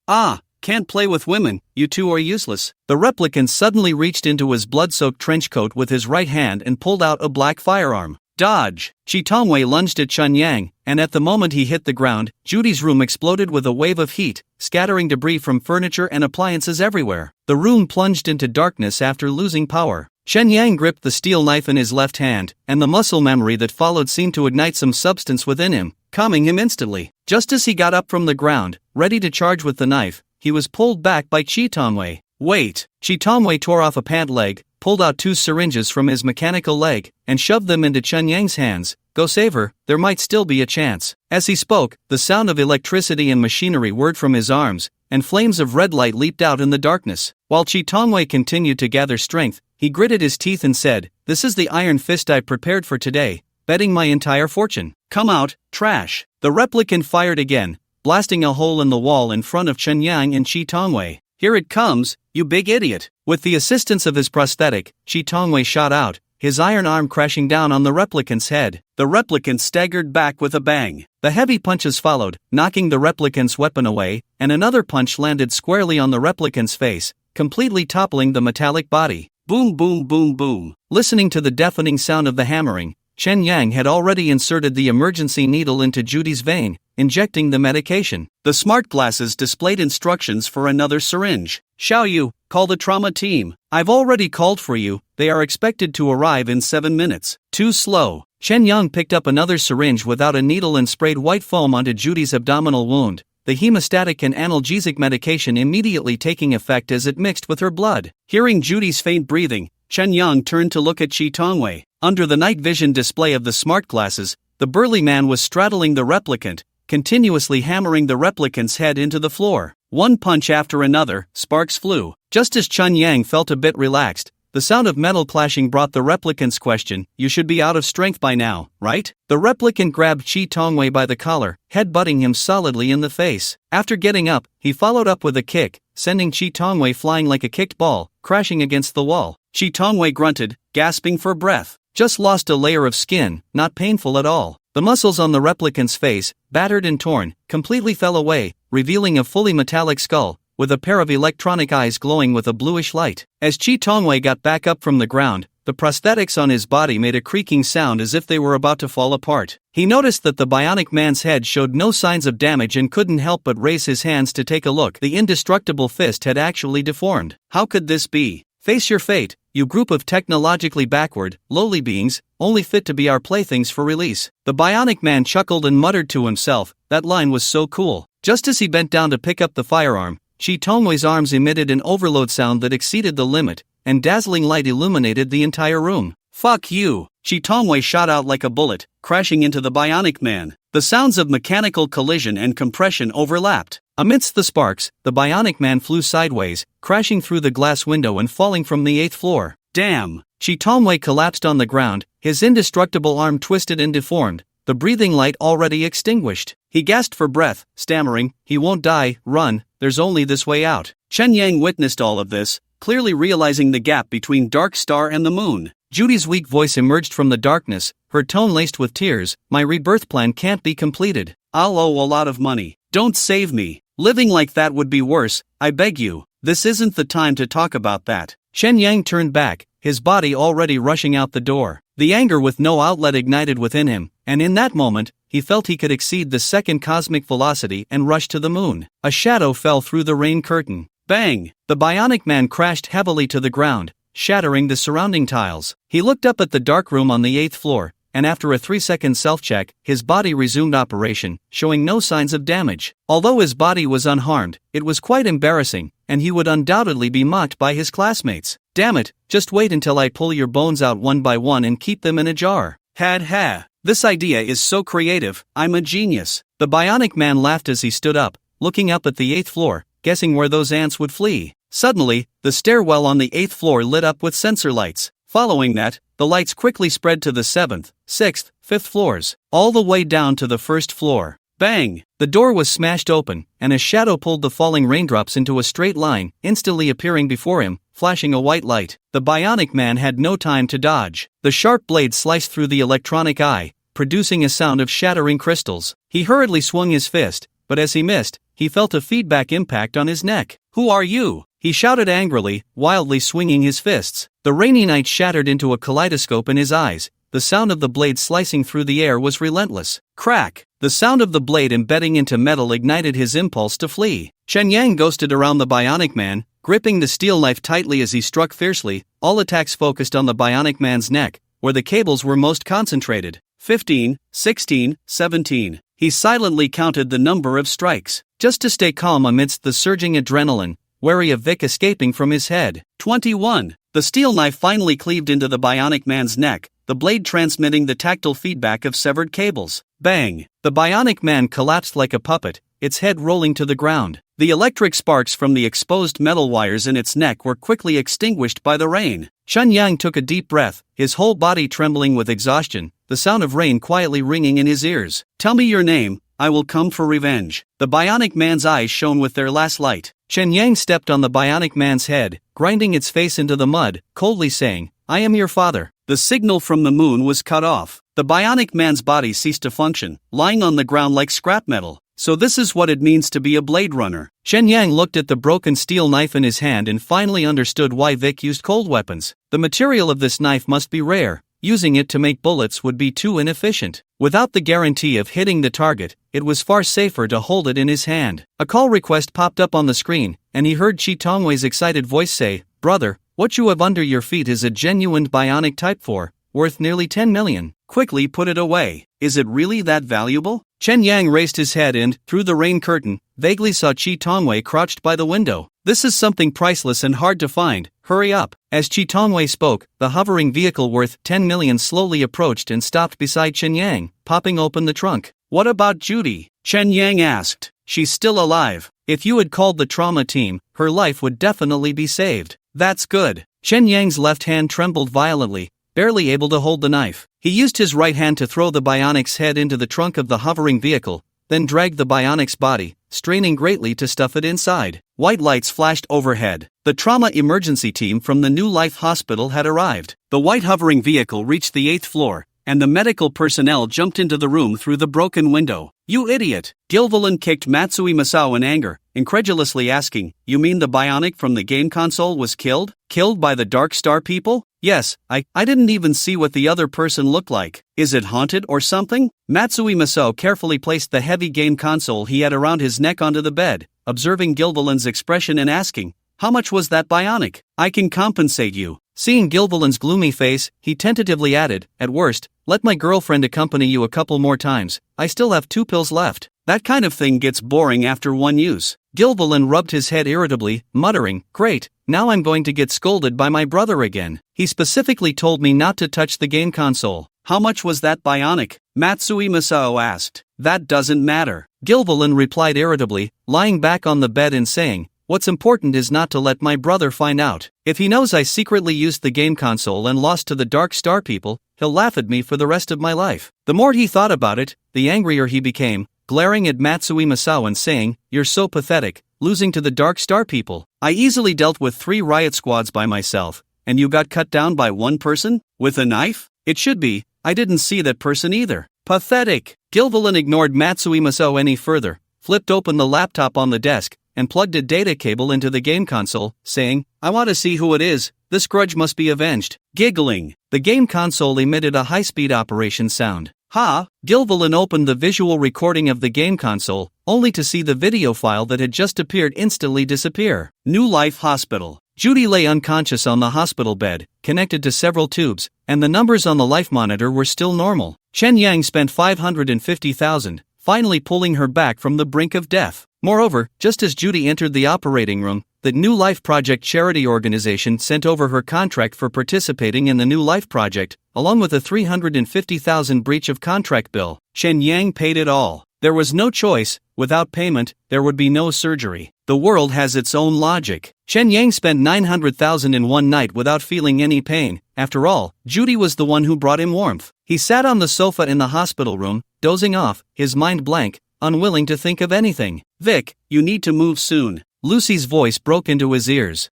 Can't play with women, you two are useless. The replicant suddenly reached into his blood-soaked trench coat with his right hand and pulled out a black firearm. Dodge! Chi Tongwei lunged at Chen Yang, and at the moment he hit the ground, Judy's room exploded with a wave of heat, scattering debris from furniture and appliances everywhere. The room plunged into darkness after losing power. Chen Yang gripped the steel knife in his left hand, and the muscle memory that followed seemed to ignite some substance within him, calming him instantly. Just as he got up from the ground, ready to charge with the knife, he was pulled back by Chi Tongwei. Wait! Chi Tongwei tore off a pant leg, pulled out 2 syringes from his mechanical leg, and shoved them into Chen Yang's hands. Go save her, there might still be a chance. As he spoke, the sound of electricity and machinery whirred from his arms, and flames of red light leaped out in the darkness. While Chi Tongwei continued to gather strength, he gritted his teeth and said, "This is the iron fist I prepared for today, betting my entire fortune. Come out, trash." The replicant fired again, blasting a hole in the wall in front of Chen Yang and Chi Tongwei. "Here it comes, you big idiot." With the assistance of his prosthetic, Chi Tongwei shot out, his iron arm crashing down on the replicant's head. The replicant staggered back with a bang. The heavy punches followed, knocking the replicant's weapon away, and another punch landed squarely on the replicant's face, completely toppling the metallic body. Boom, boom, boom, boom. Listening to the deafening sound of the hammering, Chen Yang had already inserted the emergency needle into Judy's vein, injecting the medication. The smart glasses displayed instructions for another syringe. "Xiao Yu, call the trauma team. I've already called for you, they are expected to arrive in 7 minutes. Too slow." Chen Yang picked up another syringe without a needle and sprayed white foam onto Judy's abdominal wound, the hemostatic and analgesic medication immediately taking effect as it mixed with her blood. Hearing Judy's faint breathing, Chen Yang turned to look at Chi Tongwei. Under the night vision display of the smart glasses, the burly man was straddling the replicant, continuously hammering the replicant's head into the floor. One punch after another, sparks flew. Just as Chen Yang felt a bit relaxed, the sound of metal clashing brought the replicant's question, "You should be out of strength by now, right?" The replicant grabbed Chi Tongwei by the collar, head-butting him solidly in the face. After getting up, he followed up with a kick, sending Chi Tongwei flying like a kicked ball, crashing against the wall. Chi Tongwei grunted, gasping for breath. Just lost a layer of skin, not painful at all. The muscles on the replicant's face, battered and torn, completely fell away, revealing a fully metallic skull, with a pair of electronic eyes glowing with a bluish light. As Chi Tongwei got back up from the ground, the prosthetics on his body made a creaking sound as if they were about to fall apart. He noticed that the bionic man's head showed no signs of damage and couldn't help but raise his hands to take a look. The indestructible fist had actually deformed. How could this be? Face your fate, you group of technologically backward, lowly beings, only fit to be our playthings for release. The bionic man chuckled and muttered to himself, that line was so cool. Just as he bent down to pick up the firearm, Chi Tongwei's arms emitted an overload sound that exceeded the limit, and dazzling light illuminated the entire room. "Fuck you!" Chi Tongwei shot out like a bullet, crashing into the bionic man. The sounds of mechanical collision and compression overlapped. Amidst the sparks, the bionic man flew sideways, crashing through the glass window and falling from the 8th floor. Damn! Chi Tongwei collapsed on the ground, his indestructible arm twisted and deformed, the breathing light already extinguished. He gasped for breath, stammering, "He won't die, run, there's only this way out." Chen Yang witnessed all of this, clearly realizing the gap between Dark Star and the moon. Judy's weak voice emerged from the darkness, her tone laced with tears, "My rebirth plan can't be completed. I'll owe a lot of money. Don't save me. Living like that would be worse, I beg you. This isn't the time to talk about that." Chen Yang turned back, his body already rushing out the door. The anger with no outlet ignited within him, and in that moment, he felt he could exceed the second cosmic velocity and rush to the moon. A shadow fell through the rain curtain. Bang! The bionic man crashed heavily to the ground, shattering the surrounding tiles. He looked up at the dark room on the 8th floor, and after a 3-second self-check, his body resumed operation, showing no signs of damage. Although his body was unharmed, it was quite embarrassing, and he would undoubtedly be mocked by his classmates. "Damn it, just wait until I pull your bones out one by one and keep them in a jar." Had ha! This idea is so creative, I'm a genius. The bionic man laughed as he stood up, looking up at the 8th floor, guessing where those ants would flee. Suddenly, the stairwell on the 8th floor lit up with sensor lights. Following that, the lights quickly spread to the 7th, 6th, 5th floors, all the way down to the 1st floor. Bang! The door was smashed open, and a shadow pulled the falling raindrops into a straight line, instantly appearing before him, flashing a white light. The bionic man had no time to dodge. The sharp blade sliced through the electronic eye, producing a sound of shattering crystals. He hurriedly swung his fist, but as he missed, he felt a feedback impact on his neck. "Who are you?" he shouted angrily, wildly swinging his fists. The rainy night shattered into a kaleidoscope in his eyes. The sound of the blade slicing through the air was relentless. Crack! The sound of the blade embedding into metal ignited his impulse to flee. Chen Yang ghosted around the bionic man, gripping the steel knife tightly as he struck fiercely. All attacks focused on the bionic man's neck, where the cables were most concentrated. 15, 16, 17. He silently counted the number of strikes, just to stay calm amidst the surging adrenaline, wary of Vic escaping from his head. 21. The steel knife finally cleaved into the bionic man's neck, the blade transmitting the tactile feedback of severed cables. Bang! The bionic man collapsed like a puppet, its head rolling to the ground. The electric sparks from the exposed metal wires in its neck were quickly extinguished by the rain. Chun Yang took a deep breath, his whole body trembling with exhaustion, the sound of rain quietly ringing in his ears. Tell me your name, I will come for revenge. The bionic man's eyes shone with their last light. Chen Yang stepped on the bionic man's head, grinding its face into the mud, coldly saying, I am your father. The signal from the moon was cut off. The bionic man's body ceased to function, lying on the ground like scrap metal. So this is what it means to be a Blade Runner. Shen Yang looked at the broken steel knife in his hand and finally understood why Vic used cold weapons. The material of this knife must be rare. Using it to make bullets would be too inefficient. Without the guarantee of hitting the target, it was far safer to hold it in his hand. A call request popped up on the screen, and he heard Chi Tongwei's excited voice say, Brother, what you have under your feet is a genuine bionic Type 4, worth nearly 10 million. Quickly put it away. Is it really that valuable? Chen Yang raised his head and, through the rain curtain, vaguely saw Chi Tongwei crouched by the window. This is something priceless and hard to find. Hurry up. As Chi Tongwei spoke, the hovering vehicle worth 10 million slowly approached and stopped beside Chen Yang, popping open the trunk. What about Judy? Chen Yang asked. She's still alive. If you had called the trauma team, her life would definitely be saved. That's good. Chen Yang's left hand trembled violently, barely able to hold the knife. He used his right hand to throw the bionic's head into the trunk of the hovering vehicle, then dragged the bionic's body, straining greatly to stuff it inside. White lights flashed overhead. The trauma emergency team from the New Life Hospital had arrived. The white hovering vehicle reached the 8th floor, and the medical personnel jumped into the room through the broken window. You idiot! Gilvilan kicked Matsui Masao in anger, incredulously asking, You mean the bionic from the game console was killed? Killed by the Dark Star people? Yes, I didn't even see what the other person looked like. Is it haunted or something? Matsui Masao carefully placed the heavy game console he had around his neck onto the bed, observing Gilvilan's expression and asking, How much was that bionic? I can compensate you. Seeing Gilvilan's gloomy face, he tentatively added, At worst, let my girlfriend accompany you a couple more times. I still have 2 pills left. That kind of thing gets boring after one use. Gilvilan rubbed his head irritably, muttering, Great, now I'm going to get scolded by my brother again. He specifically told me not to touch the game console. How much was that bionic? Matsui Masao asked. That doesn't matter. Gilvilan replied irritably, lying back on the bed and saying, What's important is not to let my brother find out. If he knows I secretly used the game console and lost to the Dark Star people, he'll laugh at me for the rest of my life. The more he thought about it, the angrier he became, glaring at Matsui Masao and saying, You're so pathetic, losing to the Dark Star people. I easily dealt with 3 riot squads by myself, and you got cut down by one person? With a knife? It should be, I didn't see that person either. Pathetic! Gilvilan ignored Matsui Masao any further, flipped open the laptop on the desk, and plugged a data cable into the game console, saying, I want to see who it is, this grudge must be avenged. Giggling. The game console emitted a high-speed operation sound. Ha! Gilvilan opened the visual recording of the game console, only to see the video file that had just appeared instantly disappear. New Life Hospital. Judy lay unconscious on the hospital bed, connected to several tubes, and the numbers on the life monitor were still normal. Chen Yang spent 550,000, finally pulling her back from the brink of death. Moreover, just as Judy entered the operating room, the New Life Project charity organization sent over her contract for participating in the New Life Project, along with a 350,000 breach of contract bill. Chen Yang paid it all. There was no choice. Without payment, there would be no surgery. The world has its own logic. Chen Yang spent 900,000 in one night without feeling any pain. After all, Judy was the one who brought him warmth. He sat on the sofa in the hospital room, dozing off, his mind blank, unwilling to think of anything. Vic, you need to move soon. Lucy's voice broke into his ears.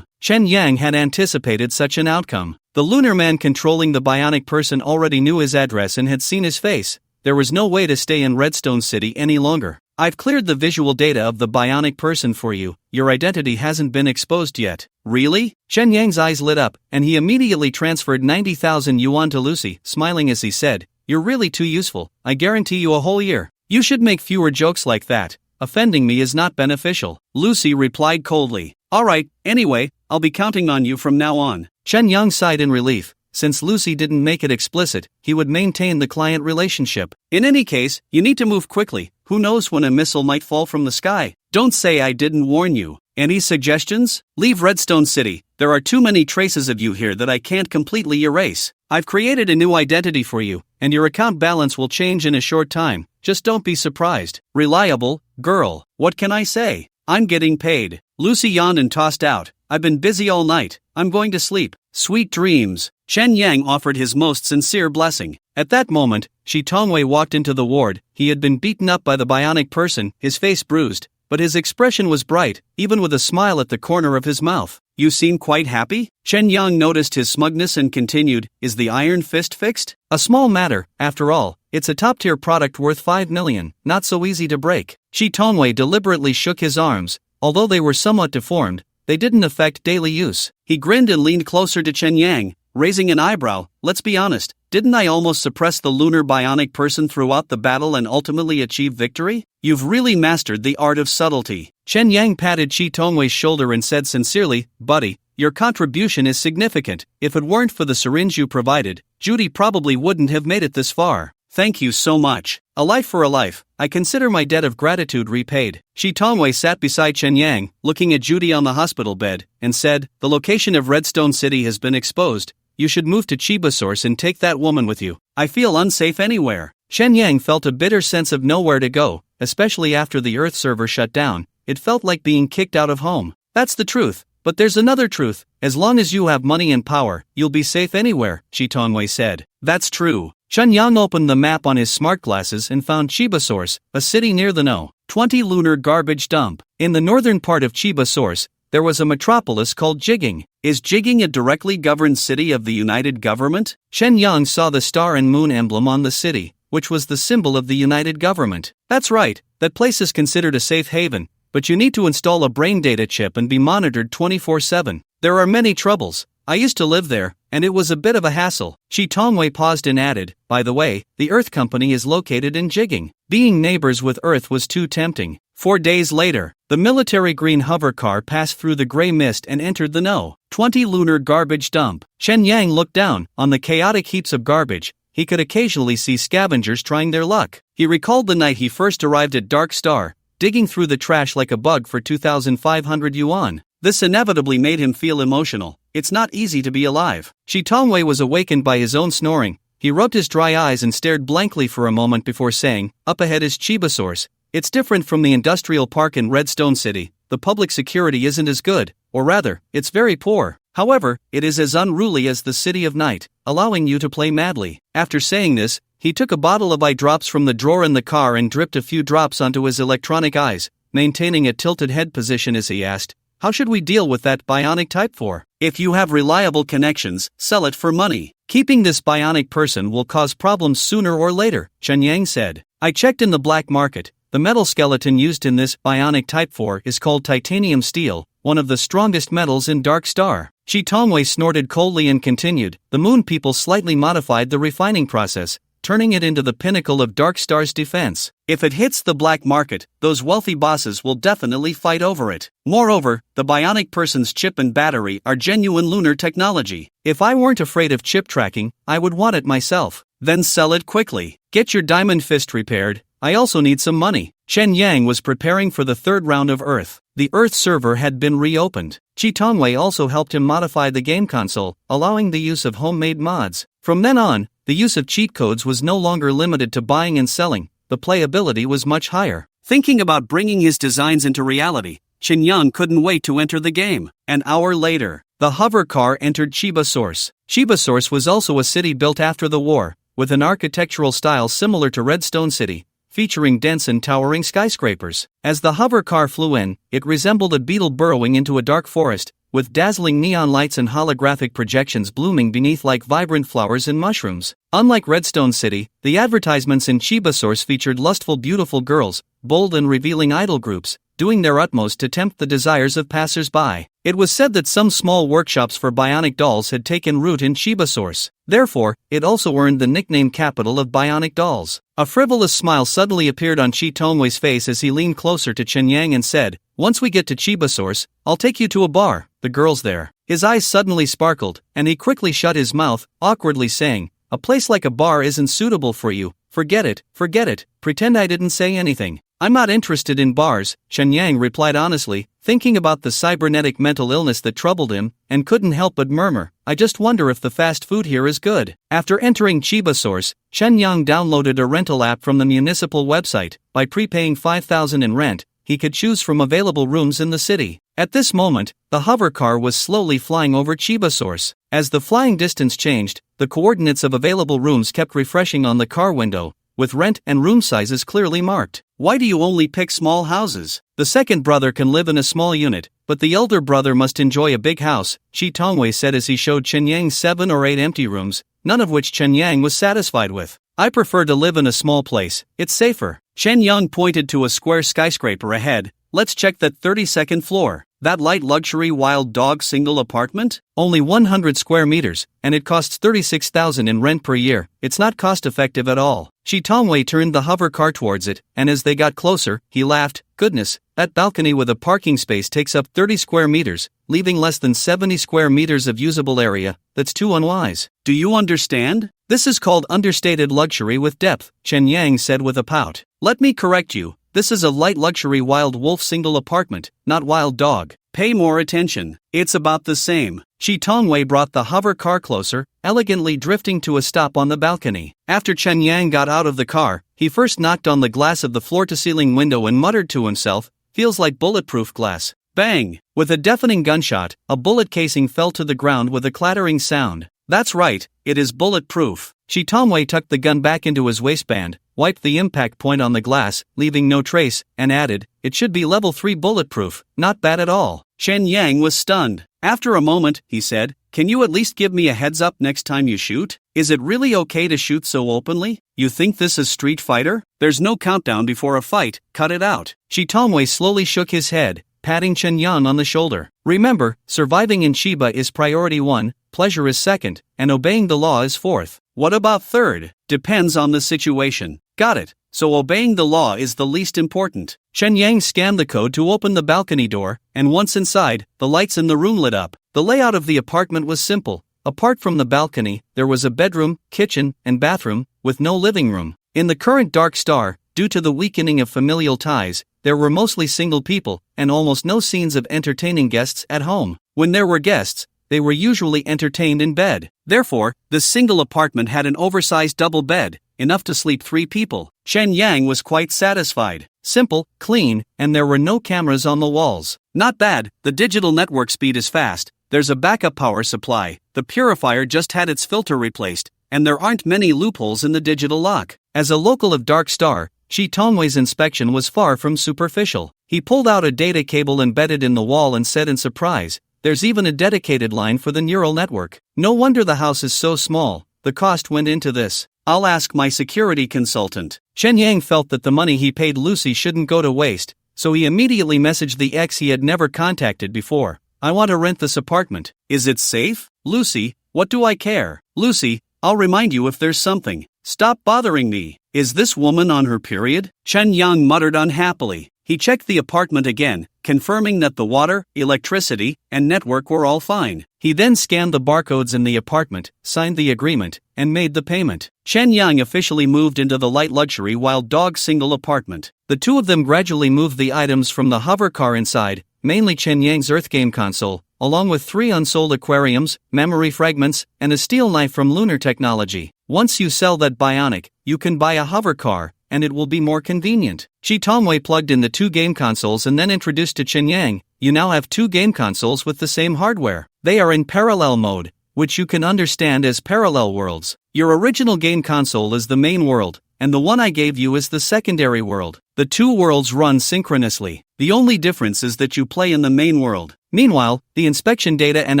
Chen Yang had anticipated such an outcome. The lunar man controlling the bionic person already knew his address and had seen his face. There was no way to stay in Redstone City any longer. I've cleared the visual data of the bionic person for you. Your identity hasn't been exposed yet. Really? Chen Yang's eyes lit up, and he immediately transferred 90,000 yuan to Lucy, smiling as he said, You're really too useful. I guarantee you a whole year. You should make fewer jokes like that. Offending me is not beneficial. Lucy replied coldly. Alright, anyway, I'll be counting on you from now on. Chen Yang sighed in relief, since Lucy didn't make it explicit, he would maintain the client relationship. In any case, you need to move quickly. Who knows when a missile might fall from the sky? Don't say I didn't warn you. Any suggestions? Leave Redstone City. There are too many traces of you here that I can't completely erase. I've created a new identity for you, and your account balance will change in a short time. Just don't be surprised. Reliable, girl. What can I say? I'm getting paid. Lucy yawned and tossed out. I've been busy all night. I'm going to sleep. Sweet dreams. Chen Yang offered his most sincere blessing. At that moment, Shi Tongwei walked into the ward. He had been beaten up by the bionic person, his face bruised, but his expression was bright, even with a smile at the corner of his mouth. You seem quite happy? Chen Yang noticed his smugness and continued, is the iron fist fixed? A small matter, after all. It's a top-tier product worth 5 million, not so easy to break. Shi Tongwei deliberately shook his arms. Although they were somewhat deformed, they didn't affect daily use. He grinned and leaned closer to Chen Yang, raising an eyebrow. Let's be honest, didn't I almost suppress the lunar bionic person throughout the battle and ultimately achieve victory? You've really mastered the art of subtlety. Chen Yang patted Shi Tongwei's shoulder and said sincerely, buddy, your contribution is significant. If it weren't for the syringe you provided, Judy probably wouldn't have made it this far. Thank you so much. A life for a life. I consider my debt of gratitude repaid. Shi Tongwei sat beside Chen Yang, looking at Judy on the hospital bed, and said, the location of Redstone City has been exposed. You should move to Chiba Source and take that woman with you. I feel unsafe anywhere. Chen Yang felt a bitter sense of nowhere to go, especially after the Earth server shut down. It felt like being kicked out of home. That's the truth. But there's another truth. As long as you have money and power, you'll be safe anywhere, Shi Tongwei said. That's true. Chen Yang opened the map on his smart glasses and found Chiba Source, a city near the No. 20 lunar garbage dump. In the northern part of Chiba Source, there was a metropolis called Jigging. Is Jigging a directly governed city of the United Government? Chen Yang saw the star and moon emblem on the city, which was the symbol of the United Government. That's right, that place is considered a safe haven, but you need to install a brain data chip and be monitored 24/7. There are many troubles. I used to live there, and it was a bit of a hassle. Shi Tongwei paused and added, by the way, the Earth Company is located in Jigging. Being neighbors with Earth was too tempting. 4 days later, the military green hover car passed through the gray mist and entered the No. 20 lunar garbage dump. Chen Yang looked down. On the chaotic heaps of garbage, he could occasionally see scavengers trying their luck. He recalled the night he first arrived at Dark Star, digging through the trash like a bug for 2,500 yuan. This inevitably made him feel emotional. It's not easy to be alive. Shi Tongwei was awakened by his own snoring. He rubbed his dry eyes and stared blankly for a moment before saying, up ahead is Chiba Source. It's different from the industrial park in Redstone City. The public security isn't as good, or rather, it's very poor. However, it is as unruly as the City of Night, allowing you to play madly. After saying this, he took a bottle of eye drops from the drawer in the car and dripped a few drops onto his electronic eyes, maintaining a tilted head position as he asked, how should we deal with that bionic type for? If you have reliable connections, sell it for money. Keeping this bionic person will cause problems sooner or later, Chen Yang said. I checked in the black market. The metal skeleton used in this bionic type 4 is called titanium steel, one of the strongest metals in Dark Star. Shi Tongwei snorted coldly and continued, the moon people slightly modified the refining process, turning it into the pinnacle of Dark Star's defense. If it hits the black market, those wealthy bosses will definitely fight over it. Moreover, the bionic person's chip and battery are genuine lunar technology. If I weren't afraid of chip tracking, I would want it myself. Then sell it quickly. Get your diamond fist repaired. I also need some money. Chen Yang was preparing for the third round of Earth. The Earth server had been reopened. Shi Tongwei also helped him modify the game console, allowing the use of homemade mods. From then on, the use of cheat codes was no longer limited to buying and selling. The playability was much higher. Thinking about bringing his designs into reality, Chen Yang couldn't wait to enter the game. An hour later, the hover car entered Chiba Source. Chiba Source was also a city built after the war, with an architectural style similar to Redstone City, featuring dense and towering skyscrapers. As the hover car flew in, it resembled a beetle burrowing into a dark forest, with dazzling neon lights and holographic projections blooming beneath like vibrant flowers and mushrooms. Unlike Redstone City, the advertisements in Chiba Source featured lustful beautiful girls, bold and revealing idol groups, doing their utmost to tempt the desires of passers-by. It was said that some small workshops for bionic dolls had taken root in Chiba Source. Therefore, it also earned the nickname capital of bionic dolls. A frivolous smile suddenly appeared on Shi Tongwei's face as he leaned closer to Chen Yang and said, once we get to Chiba Source, I'll take you to a bar. The girls there, His eyes suddenly sparkled, and he quickly shut his mouth, awkwardly saying, "A place like a bar isn't suitable for you. Forget it, pretend I didn't say anything." "I'm not interested in bars," Chen Yang replied honestly, thinking about the cybernetic mental illness that troubled him, and couldn't help but murmur, "I just wonder if the fast food here is good." After entering Chiba Source, Chen Yang downloaded a rental app from the municipal website. By prepaying 5,000 in rent, he could choose from available rooms in the city. At this moment, the hover car was slowly flying over Chiba Source. As the flying distance changed, the coordinates of available rooms kept refreshing on the car window, with rent and room sizes clearly marked. "Why do you only pick small houses? The second brother can live in a small unit, but the elder brother must enjoy a big house," Shi Tongwei said as he showed Chen Yang 7 or 8 empty rooms, none of which Chen Yang was satisfied with. "I prefer to live in a small place, it's safer." Chen Yang pointed to a square skyscraper ahead. "Let's check that 32nd floor. That light luxury wild dog single apartment? Only 100 square meters, and it costs 36,000 in rent per year. It's not cost effective at all." Shi Tongwei turned the hover car towards it, and as they got closer, he laughed. "Goodness, that balcony with a parking space takes up 30 square meters, leaving less than 70 square meters of usable area. That's too unwise. Do you understand? This is called understated luxury with depth," Chen Yang said with a pout. "Let me correct you. This is a light luxury wild wolf single apartment, not wild dog. Pay more attention. It's about the same." Shi Tongwei brought the hover car closer, elegantly drifting to a stop on the balcony. After Chen Yang got out of the car, he first knocked on the glass of the floor-to-ceiling window and muttered to himself, "Feels like bulletproof glass." Bang! With a deafening gunshot, a bullet casing fell to the ground with a clattering sound. "That's right, it is bulletproof." Shi Tongwei tucked the gun back into his waistband, wiped the impact point on the glass, leaving no trace, and added, "It should be level 3 bulletproof, not bad at all." Chen Yang was stunned. After a moment, he said, "Can you at least give me a heads up next time you shoot? Is it really okay to shoot so openly? You think this is Street Fighter? There's no countdown before a fight, cut it out." Shi Tongwei slowly shook his head, patting Chen Yang on the shoulder. "Remember, surviving in Chiba is priority 1, pleasure is 2nd, and obeying the law is 4th. What about 3rd? Depends on the situation." "Got it. So obeying the law is the least important." Chen Yang scanned the code to open the balcony door, and once inside, the lights in the room lit up. The layout of the apartment was simple. Apart from the balcony, there was a bedroom, kitchen, and bathroom, with no living room. In the current Dark Star, due to the weakening of familial ties, there were mostly single people, and almost no scenes of entertaining guests at home. When there were guests, they were usually entertained in bed. Therefore, this single apartment had an oversized double bed, enough to sleep 3 people. Chen Yang was quite satisfied. Simple, clean, and there were no cameras on the walls. Not bad, the digital network speed is fast, there's a backup power supply, the purifier just had its filter replaced, and there aren't many loopholes in the digital lock. As a local of Dark Star, Shi Tongwei's inspection was far from superficial. He pulled out a data cable embedded in the wall and said in surprise, "There's even a dedicated line for the neural network. No wonder the house is so small, the cost went into this. I'll ask my security consultant." Chen Yang felt that the money he paid Lucy shouldn't go to waste, so he immediately messaged the ex he had never contacted before. "I want to rent this apartment. Is it safe?" "Lucy, what do I care? Lucy, I'll remind you if there's something. Stop bothering me." "Is this woman on her period?" Chen Yang muttered unhappily. He checked the apartment again, confirming that the water, electricity, and network were all fine. He then scanned the barcodes in the apartment, signed the agreement, and made the payment. Chen Yang officially moved into the light luxury wild dog single apartment. The two of them gradually moved the items from the hover car inside, mainly Chen Yang's Earth game console, along with 3 unsold aquariums, memory fragments, and a steel knife from Lunar Technology. Once you sell that bionic, you can buy a hover car, and it will be more convenient. Shi Tongwei plugged in the 2 game consoles and then introduced to Chen Yang, "You now have 2 game consoles with the same hardware. They are in parallel mode, which you can understand as parallel worlds. Your original game console is the main world, and the one I gave you is the secondary world. The 2 worlds run synchronously. The only difference is that you play in the main world. Meanwhile, the inspection data and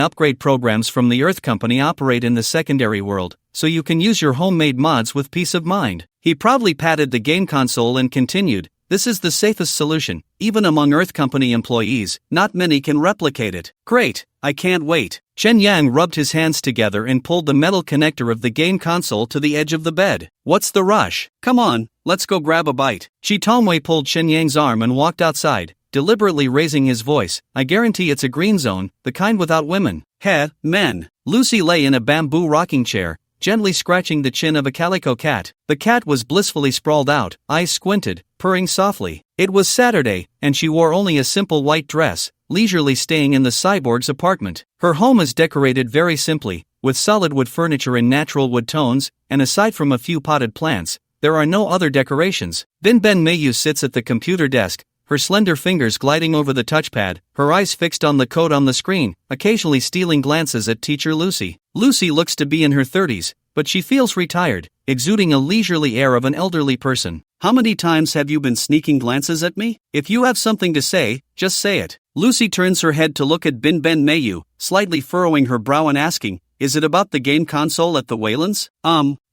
upgrade programs from the Earth Company operate in the secondary world, so you can use your homemade mods with peace of mind." He proudly patted the game console and continued, "This is the safest solution, even among Earth Company employees, not many can replicate it." "Great, I can't wait." Chen Yang rubbed his hands together and pulled the metal connector of the game console to the edge of the bed. "What's the rush? Come on, let's go grab a bite." Shi Tongwei pulled Chen Yang's arm and walked outside, deliberately raising his voice. I guarantee it's a green zone, the kind without women. Heh, men. Lucy lay in a bamboo rocking chair, gently scratching the chin of a calico cat. The cat was blissfully sprawled out, eyes squinted, purring softly. It was Saturday, and she wore only a simple white dress, leisurely staying in the cyborg's apartment. Her home is decorated very simply, with solid wood furniture in natural wood tones, and aside from a few potted plants, there are no other decorations. Bin Ben Mayu sits at the computer desk, her slender fingers gliding over the touchpad, her eyes fixed on the code on the screen, occasionally stealing glances at teacher Lucy. Lucy looks to be in her 30s, but she feels retired, exuding a leisurely air of an elderly person. How many times have you been sneaking glances at me? If you have something to say, just say it. Lucy turns her head to look at Bin Ben Mayu, slightly furrowing her brow and asking, is it about the game console at the Waylands?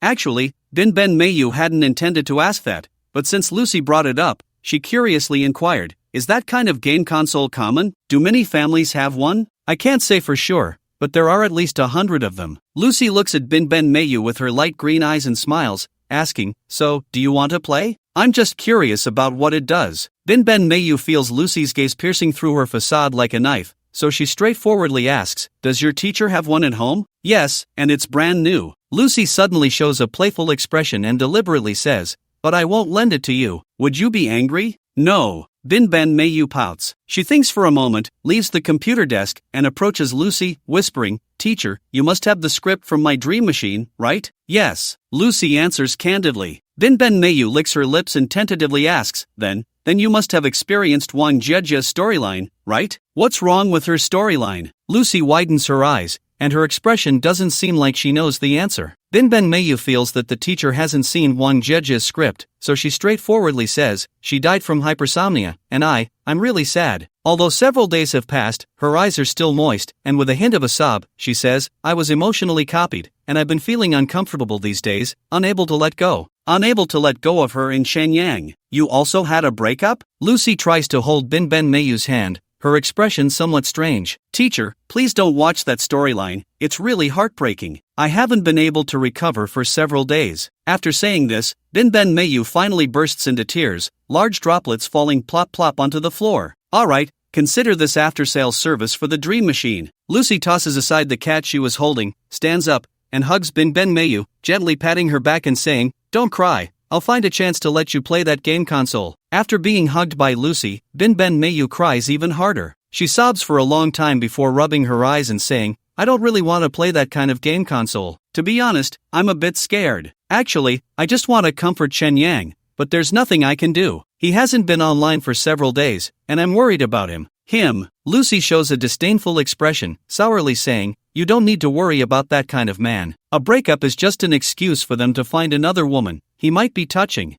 Actually, Bin Ben Mayu hadn't intended to ask that, but since Lucy brought it up, she curiously inquired, is that kind of game console common? Do many families have one? I can't say for sure, but there are at least 100 of them. Lucy looks at Bin Ben Mayu with her light green eyes and smiles, asking, so, do you want to play? I'm just curious about what it does. Bin Ben Mayu feels Lucy's gaze piercing through her facade like a knife, so she straightforwardly asks, does your teacher have one at home? Yes, and it's brand new. Lucy suddenly shows a playful expression and deliberately says, but I won't lend it to you. Would you be angry? No. Bin Ben Mayu pouts. She thinks for a moment, leaves the computer desk, and approaches Lucy, whispering, teacher, you must have the script from my dream machine, right? Yes. Lucy answers candidly. Bin Ben Mayu licks her lips and tentatively asks, then you must have experienced Wang Jiejia's storyline, right? What's wrong with her storyline? Lucy widens her eyes, and her expression doesn't seem like she knows the answer. Bin Ben Mayu feels that the teacher hasn't seen Wang Jiejia's script, so she straightforwardly says, she died from hypersomnia, and I'm really sad. Although several days have passed, her eyes are still moist, and with a hint of a sob, she says, I was emotionally copied, and I've been feeling uncomfortable these days, unable to let go. Unable to let go of her in Shenyang. You also had a breakup? Lucy tries to hold Bin Ben Mayu's hand, her expression somewhat strange. Teacher, please don't watch that storyline, it's really heartbreaking. I haven't been able to recover for several days. After saying this, Bin Ben Mayu finally bursts into tears, large droplets falling plop plop onto the floor. Alright, consider this after-sales service for the dream machine. Lucy tosses aside the cat she was holding, stands up, and hugs Bin Ben Mayu, gently patting her back and saying, don't cry, I'll find a chance to let you play that game console. After being hugged by Lucy, Bin Ben Mayu cries even harder. She sobs for a long time before rubbing her eyes and saying, I don't really want to play that kind of game console. To be honest, I'm a bit scared. Actually, I just want to comfort Chen Yang, but there's nothing I can do. He hasn't been online for several days, and I'm worried about him. Lucy shows a disdainful expression, sourly saying, you don't need to worry about that kind of man. A breakup is just an excuse for them to find another woman. He might be touching.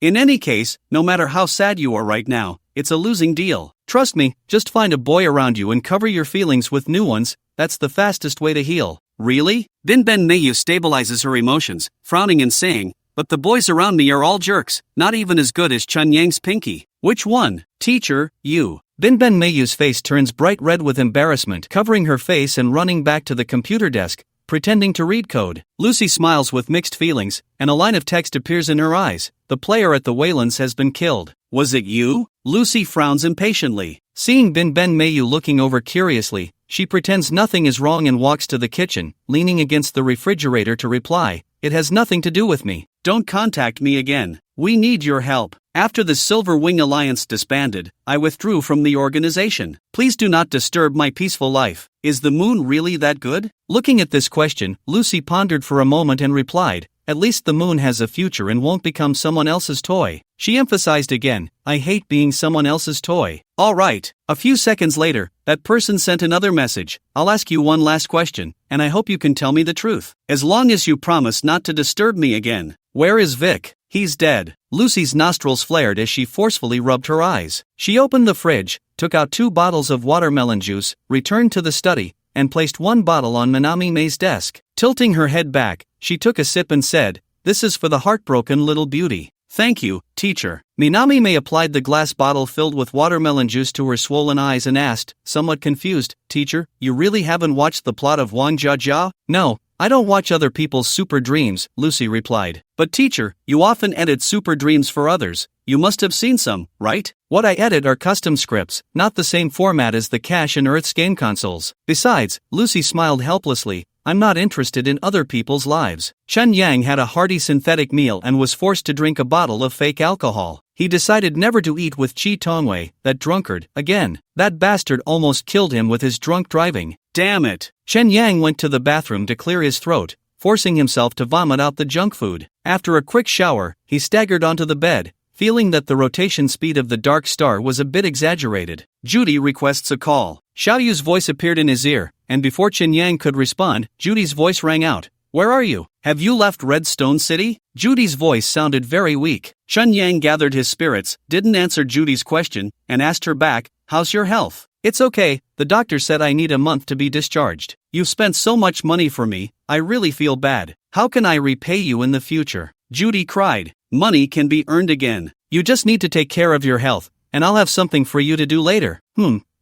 In any case, no matter how sad you are right now, it's a losing deal. Trust me, just find a boy around you and cover your feelings with new ones, that's the fastest way to heal. Really? Bin Ben Mayu stabilizes her emotions, frowning and saying, but the boys around me are all jerks, not even as good as Chun Yang's Pinky. Which one? Teacher, you. Bin Ben Mayu's face turns bright red with embarrassment, covering her face and running back to the computer desk, pretending to read code. Lucy smiles with mixed feelings, and a line of text appears in her eyes. The player at the Waylands has been killed. Was it you? Lucy frowns impatiently. Seeing Bin Ben Mayu looking over curiously, she pretends nothing is wrong and walks to the kitchen, leaning against the refrigerator to reply, it has nothing to do with me. Don't contact me again. We need your help. After the Silver Wing Alliance disbanded, I withdrew from the organization. Please do not disturb my peaceful life. Is the moon really that good? Looking at this question, Lucy pondered for a moment and replied, at least the moon has a future and won't become someone else's toy. She emphasized again, I hate being someone else's toy. Alright. A few seconds later, that person sent another message. I'll ask you one last question, and I hope you can tell me the truth. As long as you promise not to disturb me again. Where is Vic? He's dead. Lucy's nostrils flared as she forcefully rubbed her eyes. She opened the fridge, took out 2 bottles of watermelon juice, returned to the study, and placed 1 bottle on Minami Mei's desk. Tilting her head back, she took a sip and said, this is for the heartbroken little beauty. Thank you, teacher. Minami Mei applied the glass bottle filled with watermelon juice to her swollen eyes and asked, somewhat confused, teacher, you really haven't watched the plot of Wang Jia? No, I don't watch other people's super dreams, Lucy replied. But teacher, you often edit super dreams for others. You must have seen some, right? What I edit are custom scripts, not the same format as the Cash and Earth's game consoles. Besides, Lucy smiled helplessly, I'm not interested in other people's lives. Chen Yang had a hearty synthetic meal and was forced to drink a bottle of fake alcohol. He decided never to eat with Chi Tongwei, that drunkard, again. That bastard almost killed him with his drunk driving. Damn it! Chen Yang went to the bathroom to clear his throat, forcing himself to vomit out the junk food. After a quick shower, he staggered onto the bed, feeling that the rotation speed of the Dark Star was a bit exaggerated. Judy requests a call. Xiaoyu's voice appeared in his ear, and before Chen Yang could respond, Judy's voice rang out. Where are you? Have you left Redstone City? Judy's voice sounded very weak. Chen Yang gathered his spirits, didn't answer Judy's question, and asked her back, how's your health? It's okay, the doctor said I need a month to be discharged. You've spent so much money for me, I really feel bad. How can I repay you in the future? Judy cried. Money can be earned again. You just need to take care of your health, and I'll have something for you to do later.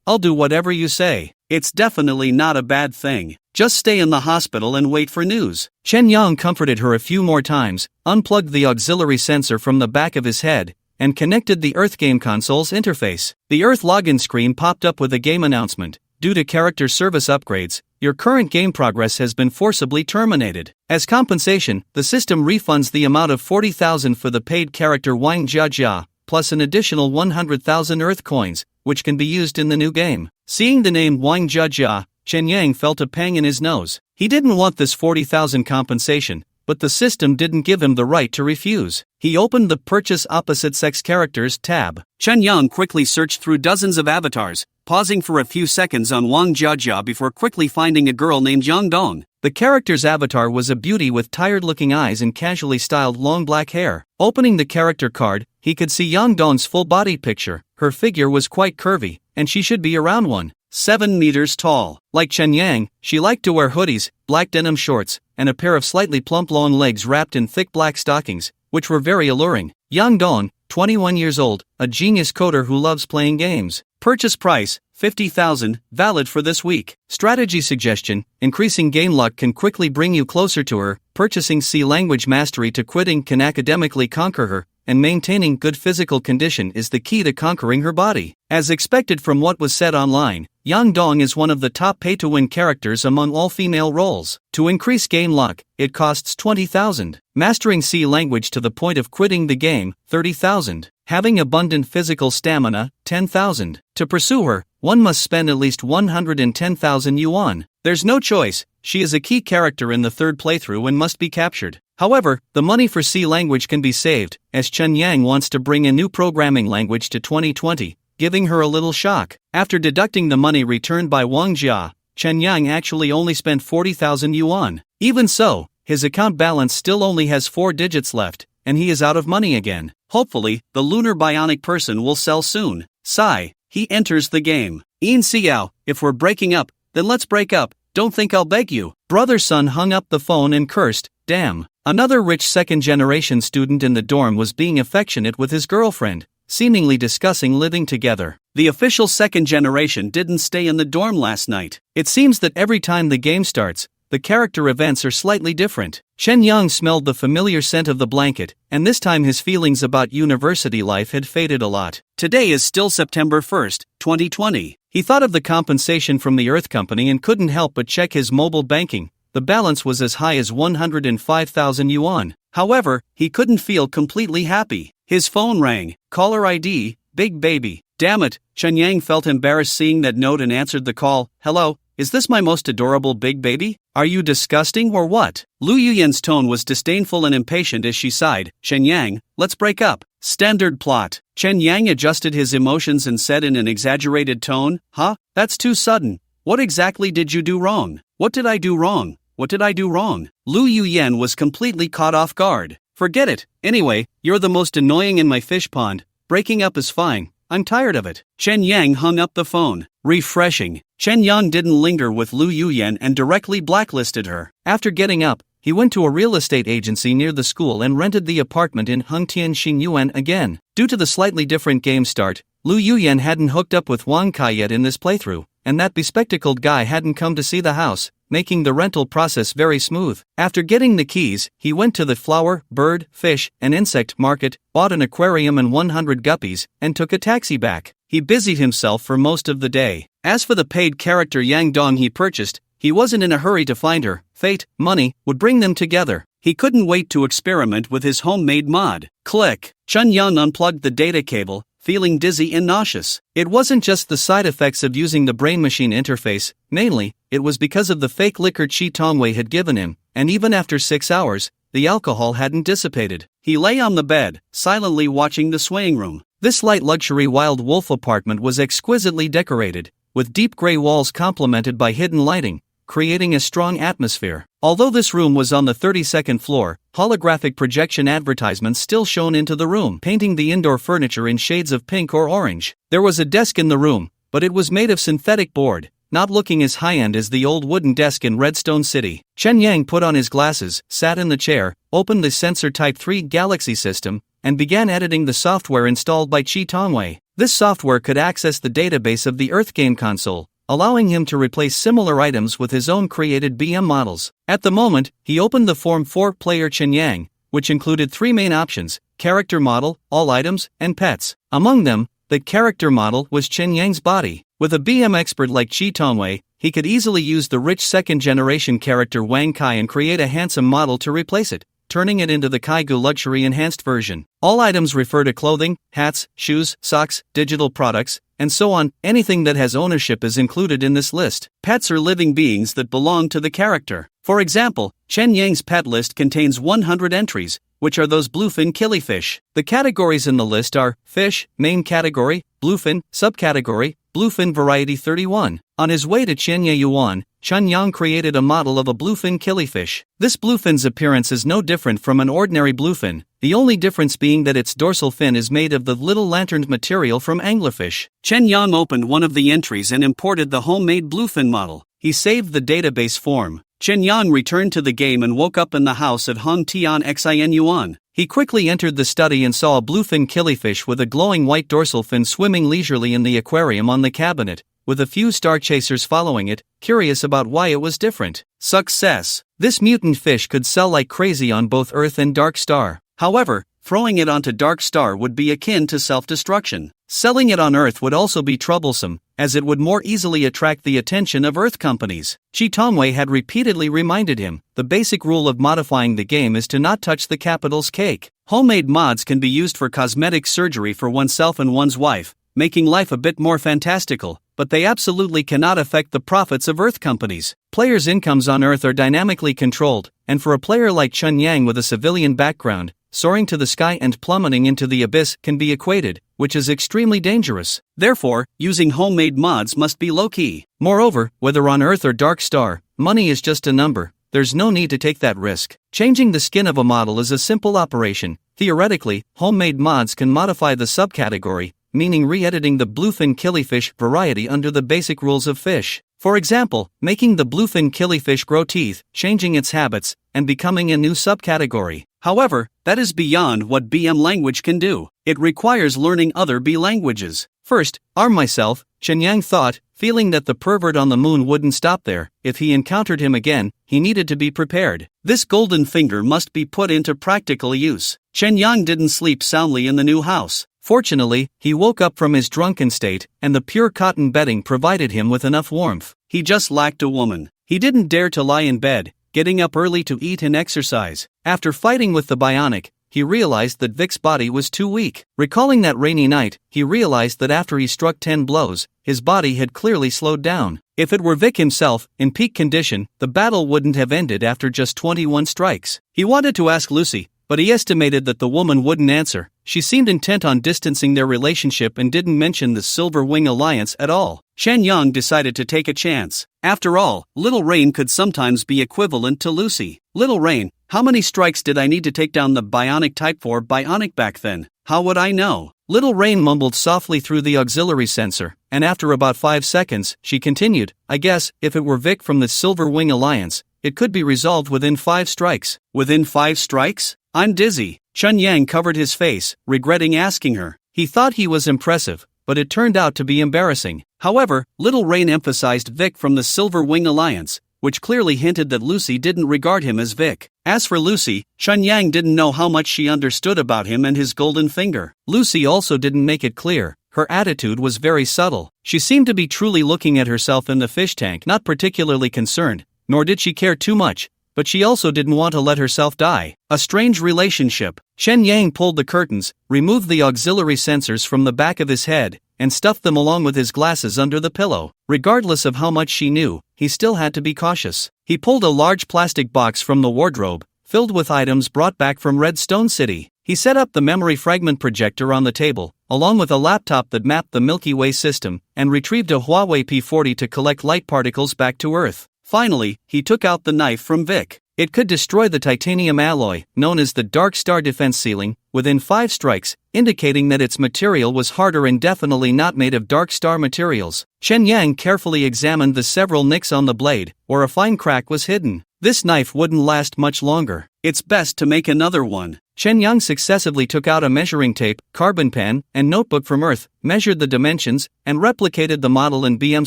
I'll do whatever you say. It's definitely not a bad thing. Just stay in the hospital and wait for news. Chen Yang comforted her a few more times, unplugged the auxiliary sensor from the back of his head, and connected the Earth game console's interface. The Earth login screen popped up with a game announcement. Due to character service upgrades, your current game progress has been forcibly terminated. As compensation, the system refunds the amount of 40,000 for the paid character Wang Jiajia, plus an additional 100,000 Earth coins, which can be used in the new game. Seeing the name Wang Jiajia, Chen Yang felt a pang in his nose. He didn't want this 40,000 compensation, but the system didn't give him the right to refuse. He opened the Purchase Opposite Sex Characters tab. Chen Yang quickly searched through dozens of avatars, pausing for a few seconds on Wang Jiajia before quickly finding a girl named Yang Dong. The character's avatar was a beauty with tired-looking eyes and casually styled long black hair. Opening the character card, he could see Yang Dong's full-body picture. Her figure was quite curvy, and she should be around 1.7 meters tall. Like Chen Yang, she liked to wear hoodies, black denim shorts, and a pair of slightly plump long legs wrapped in thick black stockings, which were very alluring. Yang Dong, 21 years old, a genius coder who loves playing games. Purchase price, 50,000, valid for this week. Strategy suggestion, increasing game luck can quickly bring you closer to her. Purchasing C language mastery to quitting can academically conquer her, and maintaining good physical condition is the key to conquering her body. As expected from what was said online, Yang Dong is one of the top pay-to-win characters among all female roles. To increase game luck, it costs 20,000. Mastering C language to the point of quitting the game, 30,000. Having abundant physical stamina, 10,000. To pursue her, one must spend at least 110,000 yuan. There's no choice, she is a key character in the third playthrough and must be captured. However, the money for C language can be saved, as Chen Yang wants to bring a new programming language to 2020, giving her a little shock. After deducting the money returned by Wang Jia, Chen Yang actually only spent 40,000 yuan. Even so, his account balance still only has 4 digits left, and he is out of money again. Hopefully, the lunar bionic person will sell soon. Sigh, he enters the game. Ian Xiao, if we're breaking up, then let's break up, don't think I'll beg you. Brother Sun hung up the phone and cursed, damn. Another rich second-generation student in the dorm was being affectionate with his girlfriend, seemingly discussing living together. The official second generation didn't stay in the dorm last night. It seems that every time the game starts, the character events are slightly different. Chen Yang smelled the familiar scent of the blanket, and this time his feelings about university life had faded a lot. Today is still September 1st, 2020. He thought of the compensation from the Earth Company and couldn't help but check his mobile banking. The balance was as high as 105,000 yuan. However, he couldn't feel completely happy. His phone rang. Caller ID, Big Baby. Damn it, Chen Yang felt embarrassed seeing that note and answered the call. Hello, is this my most adorable Big Baby? Are you disgusting or what? Lu Yuyan's tone was disdainful and impatient as she sighed. Chen Yang, let's break up. Standard plot. Chen Yang adjusted his emotions and said in an exaggerated tone, Huh? That's too sudden. What exactly did you do wrong? What did I do wrong? What did I do wrong? Lu Yuyan was completely caught off guard. Forget it. Anyway, you're the most annoying in my fish pond. Breaking up is fine. I'm tired of it. Chen Yang hung up the phone. Refreshing. Chen Yang didn't linger with Lu Yuyan and directly blacklisted her. After getting up, he went to a real estate agency near the school and rented the apartment in Hengtian Xingyuan again. Due to the slightly different game start, Lu Yuyan hadn't hooked up with Wang Kai yet in this playthrough, and that bespectacled guy hadn't come to see the house, making the rental process very smooth. After getting the keys, he went to the flower, bird, fish, and insect market, bought an aquarium and 100 guppies, and took a taxi back. He busied himself for most of the day. As for the paid character Yang Dong he purchased, he wasn't in a hurry to find her. Fate, money, would bring them together. He couldn't wait to experiment with his homemade mod. Click. Chun Yang unplugged the data cable, feeling dizzy and nauseous. It wasn't just the side effects of using the brain-machine interface, mainly, it was because of the fake liquor Chi Tongwei had given him, and even after 6 hours, the alcohol hadn't dissipated. He lay on the bed, silently watching the swaying room. This light luxury wild wolf apartment was exquisitely decorated, with deep gray walls complemented by hidden lighting, creating a strong atmosphere. Although this room was on the 32nd floor, holographic projection advertisements still shone into the room, painting the indoor furniture in shades of pink or orange. There was a desk in the room, but it was made of synthetic board, not looking as high-end as the old wooden desk in Redstone City. Chen Yang put on his glasses, sat in the chair, opened the Sensor Type 3 Galaxy system, and began editing the software installed by Chi Tongwei. This software could access the database of the Earth game console, allowing him to replace similar items with his own created BM models. At the moment, he opened the form 4-player Chen Yang, which included 3 main options: character model, all items, and pets. Among them, the character model was Chen Yang's body. With a BM expert like Chi Tongwei, he could easily use the rich second-generation character Wang Kai and create a handsome model to replace it, turning it into the Kaigu Luxury Enhanced version. All items refer to clothing, hats, shoes, socks, digital products, and so on. Anything that has ownership is included in this list. Pets are living beings that belong to the character. For example, Chen Yang's pet list contains 100 entries, which are those bluefin killifish. The categories in the list are fish, main category, bluefin, subcategory, bluefin variety 31. On his way to Qianye Yuan, Chun Yang created a model of a bluefin killifish. This bluefin's appearance is no different from an ordinary bluefin, the only difference being that its dorsal fin is made of the little lanterned material from anglerfish. Chen Yang opened one of the entries and imported the homemade bluefin model. He saved the database form. Chen Yang returned to the game and woke up in the house at Hong Tian Xin Yuan. He quickly entered the study and saw a bluefin killifish with a glowing white dorsal fin swimming leisurely in the aquarium on the cabinet, with a few star chasers following it, curious about why it was different. Success! This mutant fish could sell like crazy on both Earth and Dark Star. However, throwing it onto Dark Star would be akin to self-destruction. Selling it on Earth would also be troublesome, as it would more easily attract the attention of Earth companies. Chi Tongwei had repeatedly reminded him, the basic rule of modifying the game is to not touch the capital's cake. Homemade mods can be used for cosmetic surgery for oneself and one's wife, making life a bit more fantastical, but they absolutely cannot affect the profits of Earth companies. Players' incomes on Earth are dynamically controlled, and for a player like Chun Yang with a civilian background, soaring to the sky and plummeting into the abyss can be equated, which is extremely dangerous. Therefore, using homemade mods must be low-key. Moreover, whether on Earth or Dark Star, money is just a number. There's no need to take that risk. Changing the skin of a model is a simple operation. Theoretically, homemade mods can modify the subcategory, meaning re-editing the bluefin killifish variety under the basic rules of fish. For example, making the bluefin killifish grow teeth, changing its habits, and becoming a new subcategory. However, that is beyond what BM language can do. It requires learning other B languages. First, arm myself, Chen Yang thought, feeling that the pervert on the moon wouldn't stop there. If he encountered him again, he needed to be prepared. This golden finger must be put into practical use. Chen Yang didn't sleep soundly in the new house. Fortunately, he woke up from his drunken state, and the pure cotton bedding provided him with enough warmth. He just lacked a woman. He didn't dare to lie in bed, getting up early to eat and exercise. After fighting with the bionic, he realized that Vic's body was too weak. Recalling that rainy night, he realized that after he struck 10 blows, his body had clearly slowed down. If it were Vic himself, in peak condition, the battle wouldn't have ended after just 21 strikes. He wanted to ask Lucy, but he estimated that the woman wouldn't answer. She seemed intent on distancing their relationship and didn't mention the Silver Wing Alliance at all. Chen Yang decided to take a chance. After all, Little Rain could sometimes be equivalent to Lucy. Little Rain, how many strikes did I need to take down the bionic Type 4 bionic back then? How would I know? Little Rain mumbled softly through the auxiliary sensor, and after about 5 seconds, she continued, I guess, if it were Vic from the Silver Wing Alliance, it could be resolved within 5 strikes. Within 5 strikes? I'm dizzy. Chun Yang covered his face, regretting asking her. He thought he was impressive, but it turned out to be embarrassing. However, Little Rain emphasized Vic from the Silver Wing Alliance, which clearly hinted that Lucy didn't regard him as Vic. As for Lucy, Chun Yang didn't know how much she understood about him and his golden finger. Lucy also didn't make it clear. Her attitude was very subtle. She seemed to be truly looking at herself in the fish tank, not particularly concerned, nor did she care too much, but she also didn't want to let herself die. A strange relationship. Chen Yang pulled the curtains, removed the auxiliary sensors from the back of his head, and stuffed them along with his glasses under the pillow. Regardless of how much she knew, he still had to be cautious. He pulled a large plastic box from the wardrobe, filled with items brought back from Redstone City. He set up the memory fragment projector on the table, along with a laptop that mapped the Milky Way system, and retrieved a Huawei P40 to collect light particles back to Earth. Finally, he took out the knife from Vic. It could destroy the titanium alloy, known as the Dark Star defense ceiling, within 5 strikes, indicating that its material was harder and definitely not made of Dark Star materials. Chen Yang carefully examined the several nicks on the blade, where a fine crack was hidden. This knife wouldn't last much longer. It's best to make another one. Chen Yang successively took out a measuring tape, carbon pen, and notebook from Earth, measured the dimensions, and replicated the model in BM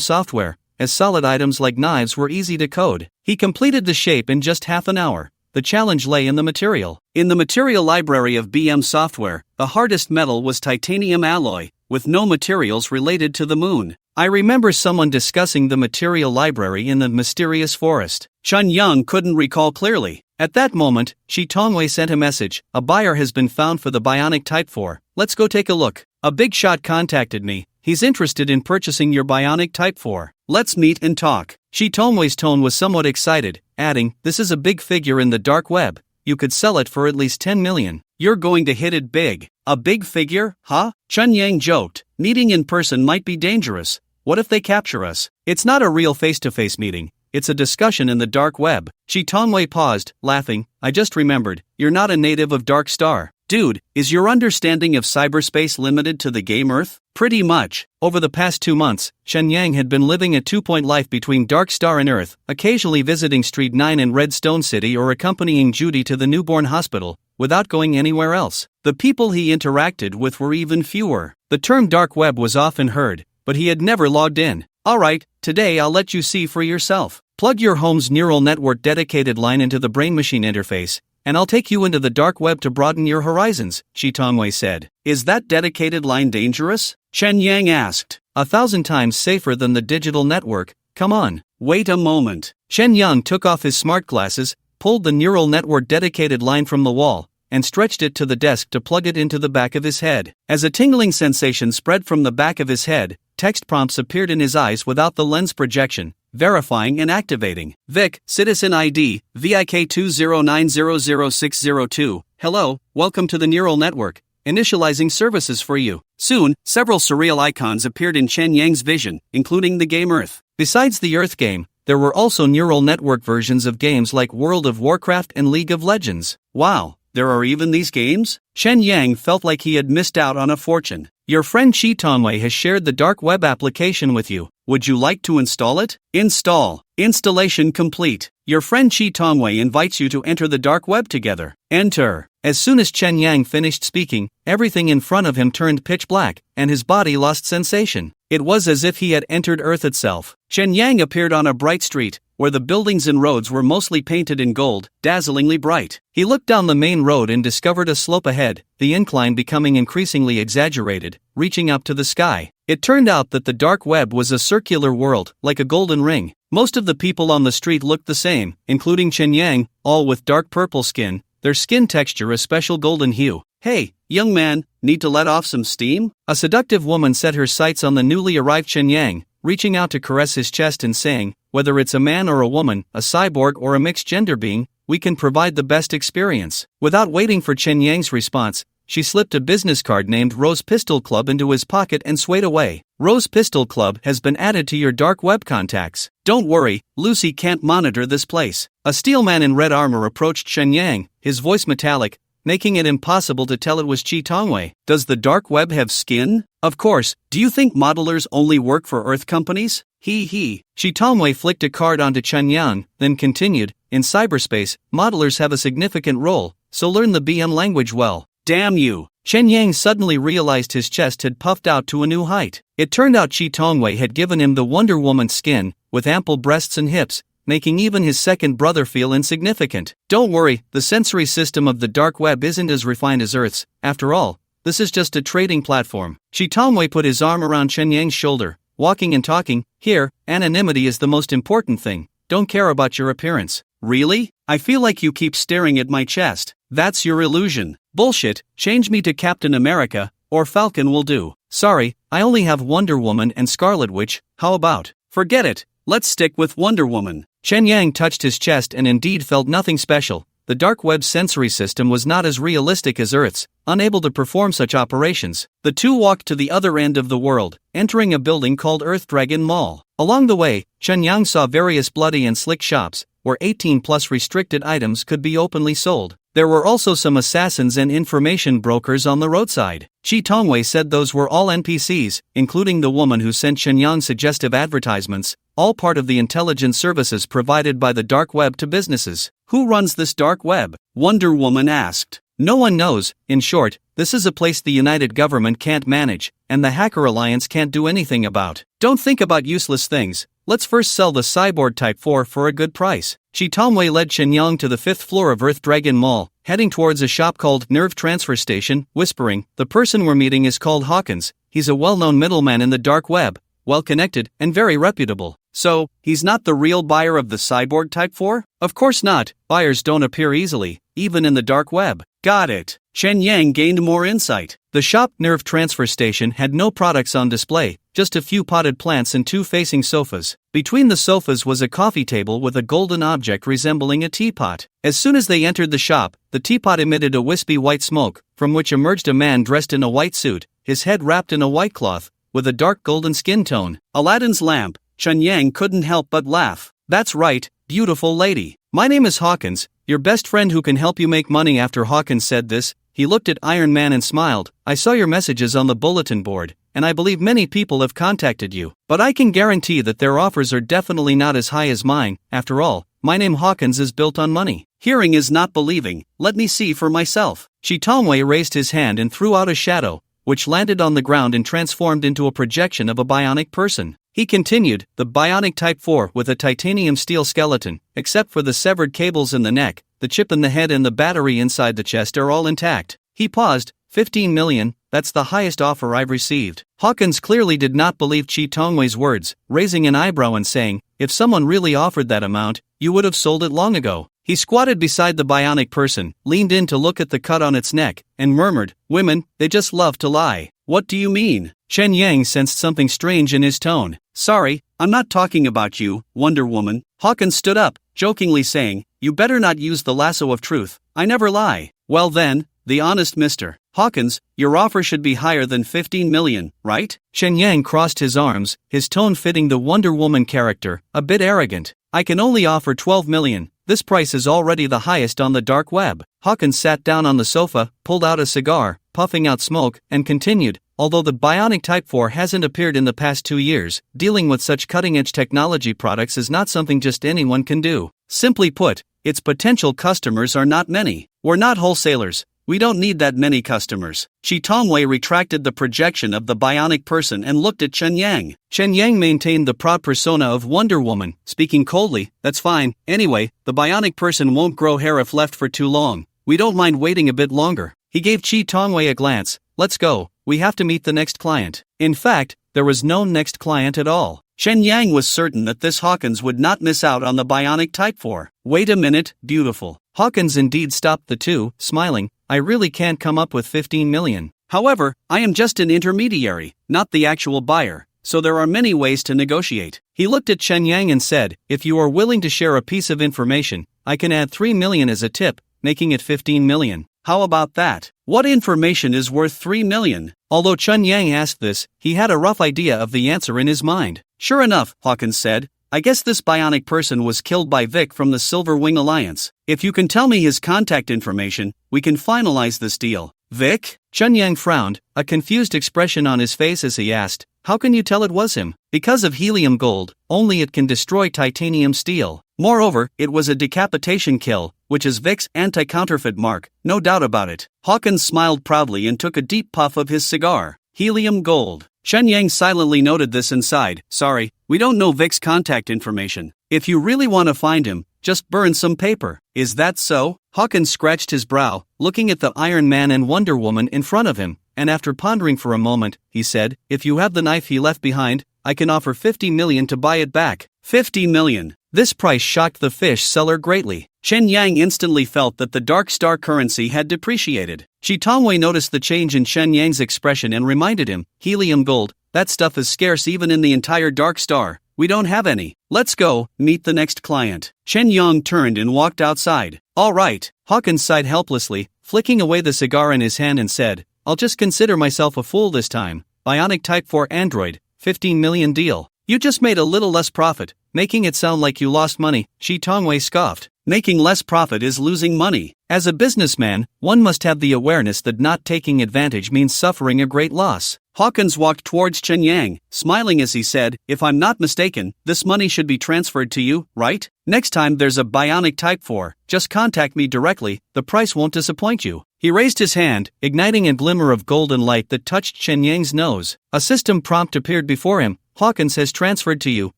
software, as solid items like knives were easy to code. He completed the shape in just half an hour. The challenge lay in the material. In the material library of BM software, the hardest metal was titanium alloy, with no materials related to the moon. I remember someone discussing the material library in the mysterious forest. Chun Yang couldn't recall clearly. At that moment, Shi Tongwei sent a message. A buyer has been found for the bionic Type 4. Let's go take a look. A big shot contacted me. He's interested in purchasing your bionic Type 4. Let's meet and talk. Shi Tongwei's tone was somewhat excited, adding, this is a big figure in the dark web. You could sell it for at least 10 million. You're going to hit it big. A big figure, huh? Chun Yang joked. Meeting in person might be dangerous. What if they capture us? It's not a real face-to-face meeting. It's a discussion in the dark web. Shi Tongwei paused, laughing. I just remembered, you're not a native of Dark Star. Dude, is your understanding of cyberspace limited to the game Earth? Pretty much. Over the past 2 months, Chen Yang had been living a two-point life between Dark Star and Earth, occasionally visiting Street 9 in Redstone City or accompanying Judy to the newborn hospital, without going anywhere else. The people he interacted with were even fewer. The term dark web was often heard, but he had never logged in. Alright, today I'll let you see for yourself. Plug your home's neural network dedicated line into the brain-machine interface, and I'll take you into the dark web to broaden your horizons, Shi Tongwei said. Is that dedicated line dangerous? Chen Yang asked. 1,000 times safer than the digital network, come on. Wait a moment. Chen Yang took off his smart glasses, pulled the neural network dedicated line from the wall, and stretched it to the desk to plug it into the back of his head. As a tingling sensation spread from the back of his head, text prompts appeared in his eyes without the lens projection, verifying and activating. Vic, Citizen ID, VIK209000602. Hello, welcome to the neural network. Initializing services for you. Soon, several surreal icons appeared in Chen Yang's vision, including the game Earth. Besides the Earth game, there were also neural network versions of games like World of Warcraft and League of Legends. Wow, there are even these games? Chen Yang felt like he had missed out on a fortune. Your friend Shi Tongwei has shared the dark web application with you. Would you like to install it? Install. Installation complete. Your friend Shi Tongwei invites you to enter the dark web together. Enter. As soon as Chen Yang finished speaking, everything in front of him turned pitch black, and his body lost sensation. It was as if he had entered Earth itself. Chen Yang appeared on a bright street, where the buildings and roads were mostly painted in gold, dazzlingly bright. He looked down the main road and discovered a slope ahead, the incline becoming increasingly exaggerated, reaching up to the sky. It turned out that the dark web was a circular world, like a golden ring. Most of the people on the street looked the same, including Chen Yang, all with dark purple skin, their skin texture a special golden hue. Hey, young man, need to let off some steam? A seductive woman set her sights on the newly arrived Chen Yang, reaching out to caress his chest and saying, whether it's a man or a woman, a cyborg or a mixed gender being, we can provide the best experience. Without waiting for Chen Yang's response, she slipped a business card named Rose Pistol Club into his pocket and swayed away. Rose Pistol Club has been added to your dark web contacts. Don't worry, Lucy can't monitor this place. A steel man in red armor approached Chen Yang, his voice metallic, making it impossible to tell it was Shi Tongwei. Does the dark web have skin? Of course, do you think modelers only work for Earth companies? He. Shi Tongwei flicked a card onto Chen Yang, then continued, in cyberspace, modelers have a significant role, so learn the BM language well. Damn you! Chen Yang suddenly realized his chest had puffed out to a new height. It turned out Shi Tongwei had given him the Wonder Woman skin, with ample breasts and hips, making even his second brother feel insignificant. Don't worry, the sensory system of the dark web isn't as refined as Earth's. After all, this is just a trading platform. Shi Tongwei put his arm around Chen Yang's shoulder, walking and talking. Here, anonymity is the most important thing. Don't care about your appearance. Really? I feel like you keep staring at my chest. That's your illusion. Bullshit, change me to Captain America, or Falcon will do. Sorry, I only have Wonder Woman and Scarlet Witch. How about? Forget it. Let's stick with Wonder Woman. Chen Yang touched his chest and indeed felt nothing special. The dark web's sensory system was not as realistic as Earth's, unable to perform such operations. The two walked to the other end of the world, entering a building called Earth Dragon Mall. Along the way, Chen Yang saw various bloody and slick shops, where 18+ restricted items could be openly sold. There were also some assassins and information brokers on the roadside. Shi Tongwei said those were all NPCs, including the woman who sent Chen Yang suggestive advertisements, all part of the intelligence services provided by the dark web to businesses. Who runs this dark web? Wonder Woman asked. No one knows. In short, this is a place the United Government can't manage, and the Hacker Alliance can't do anything about. Don't think about useless things. Let's first sell the Cyborg Type 4 for a good price. Shi Tongwei led Chen Yang to the 5th floor of Earth Dragon Mall, heading towards a shop called Nerve Transfer Station, whispering, "The person we're meeting is called Hawkins. He's a well-known middleman in the dark web, well-connected, and very reputable." So, he's not the real buyer of the Cyborg Type 4? Of course not. Buyers don't appear easily, even in the dark web. Got it. Chen Yang gained more insight. The shop Nerve Transfer Station had no products on display, just a few potted plants and 2 facing sofas. Between the sofas was a coffee table with a golden object resembling a teapot. As soon as they entered the shop, the teapot emitted a wispy white smoke, from which emerged a man dressed in a white suit, his head wrapped in a white cloth, with a dark golden skin tone. Aladdin's lamp. Chen Yang couldn't help but laugh. That's right, beautiful lady. My name is Hawkins, your best friend who can help you make money. After Hawkins said this, he looked at Iron Man and smiled. I saw your messages on the bulletin board, and I believe many people have contacted you. But I can guarantee that their offers are definitely not as high as mine. After all, my name Hawkins is built on money. Hearing is not believing. Let me see for myself. Shi Tongwei raised his hand and threw out a shadow, which landed on the ground and transformed into a projection of a bionic person. He continued, the bionic Type 4 with a titanium steel skeleton, except for the severed cables in the neck, the chip in the head and the battery inside the chest are all intact. He paused. 15 million, that's the highest offer I've received. Hawkins clearly did not believe Shi Tongwei's words, raising an eyebrow and saying, if someone really offered that amount, you would have sold it long ago. He squatted beside the bionic person, leaned in to look at the cut on its neck, and murmured, women, they just love to lie. What do you mean? Chen Yang sensed something strange in his tone. Sorry, I'm not talking about you, Wonder Woman. Hawkins stood up, jokingly saying, you better not use the lasso of truth. I never lie. Well then, the honest Mr. Hawkins, your offer should be higher than 15 million, right? Chen Yang crossed his arms, his tone fitting the Wonder Woman character, a bit arrogant. I can only offer 12 million. This price is already the highest on the dark web. Hawkins sat down on the sofa, pulled out a cigar, puffing out smoke, and continued, although the bionic Type 4 hasn't appeared in the past 2 years, dealing with such cutting-edge technology products is not something just anyone can do. Simply put, its potential customers are not many. We're not wholesalers. We don't need that many customers. Shi Tongwei retracted the projection of the bionic person and looked at Chen Yang. Chen Yang maintained the proud persona of Wonder Woman, speaking coldly, that's fine. Anyway, the bionic person won't grow hair if left for too long. We don't mind waiting a bit longer. He gave Shi Tongwei a glance. Let's go. We have to meet the next client. In fact, there was no next client at all. Chen Yang was certain that this Hawkins would not miss out on the bionic Type 4. Wait a minute, beautiful. Hawkins indeed stopped the two, smiling. I really can't come up with 15 million. However, I am just an intermediary, not the actual buyer, so there are many ways to negotiate. He looked at Chen Yang and said, if you are willing to share a piece of information, I can add 3 million as a tip, making it 15 million. How about that? What information is worth 3 million? Although Chen Yang asked this, he had a rough idea of the answer in his mind. Sure enough, Hawkins said, I guess this bionic person was killed by Vic from the Silver Wing Alliance. If you can tell me his contact information, we can finalize this deal. Vic? Chen Yang frowned, a confused expression on his face as he asked, how can you tell it was him? Because of helium gold, only it can destroy titanium steel. Moreover, it was a decapitation kill, which is Vic's anti-counterfeit mark, no doubt about it. Hawkins smiled proudly and took a deep puff of his cigar. Helium gold. Chen Yang silently noted this and sighed. Sorry, we don't know Vic's contact information. If you really want to find him, just burn some paper. Is that so? Hawkins scratched his brow, looking at the Iron Man and Wonder Woman in front of him, and after pondering for a moment, he said, if you have the knife he left behind, I can offer 50 million to buy it back. 50 million. This price shocked the fish seller greatly. Chen Yang instantly felt that the Dark Star currency had depreciated. Shi Tongwei noticed the change in Chen Yang's expression and reminded him, helium gold, that stuff is scarce even in the entire Dark Star. We don't have any. Let's go, meet the next client. Chen Yang turned and walked outside. All right. Hawkins sighed helplessly, flicking away the cigar in his hand and said, I'll just consider myself a fool this time. Bionic Type 4 Android, 15 million deal. You just made a little less profit, making it sound like you lost money, Shi Tongwei scoffed. Making less profit is losing money. As a businessman, one must have the awareness that not taking advantage means suffering a great loss. Hawkins walked towards Chen Yang, smiling as he said, if I'm not mistaken, this money should be transferred to you, right? Next time there's a Bionic Type 4, just contact me directly, the price won't disappoint you. He raised his hand, igniting a glimmer of golden light that touched Chen Yang's nose. A system prompt appeared before him. Hawkins has transferred to you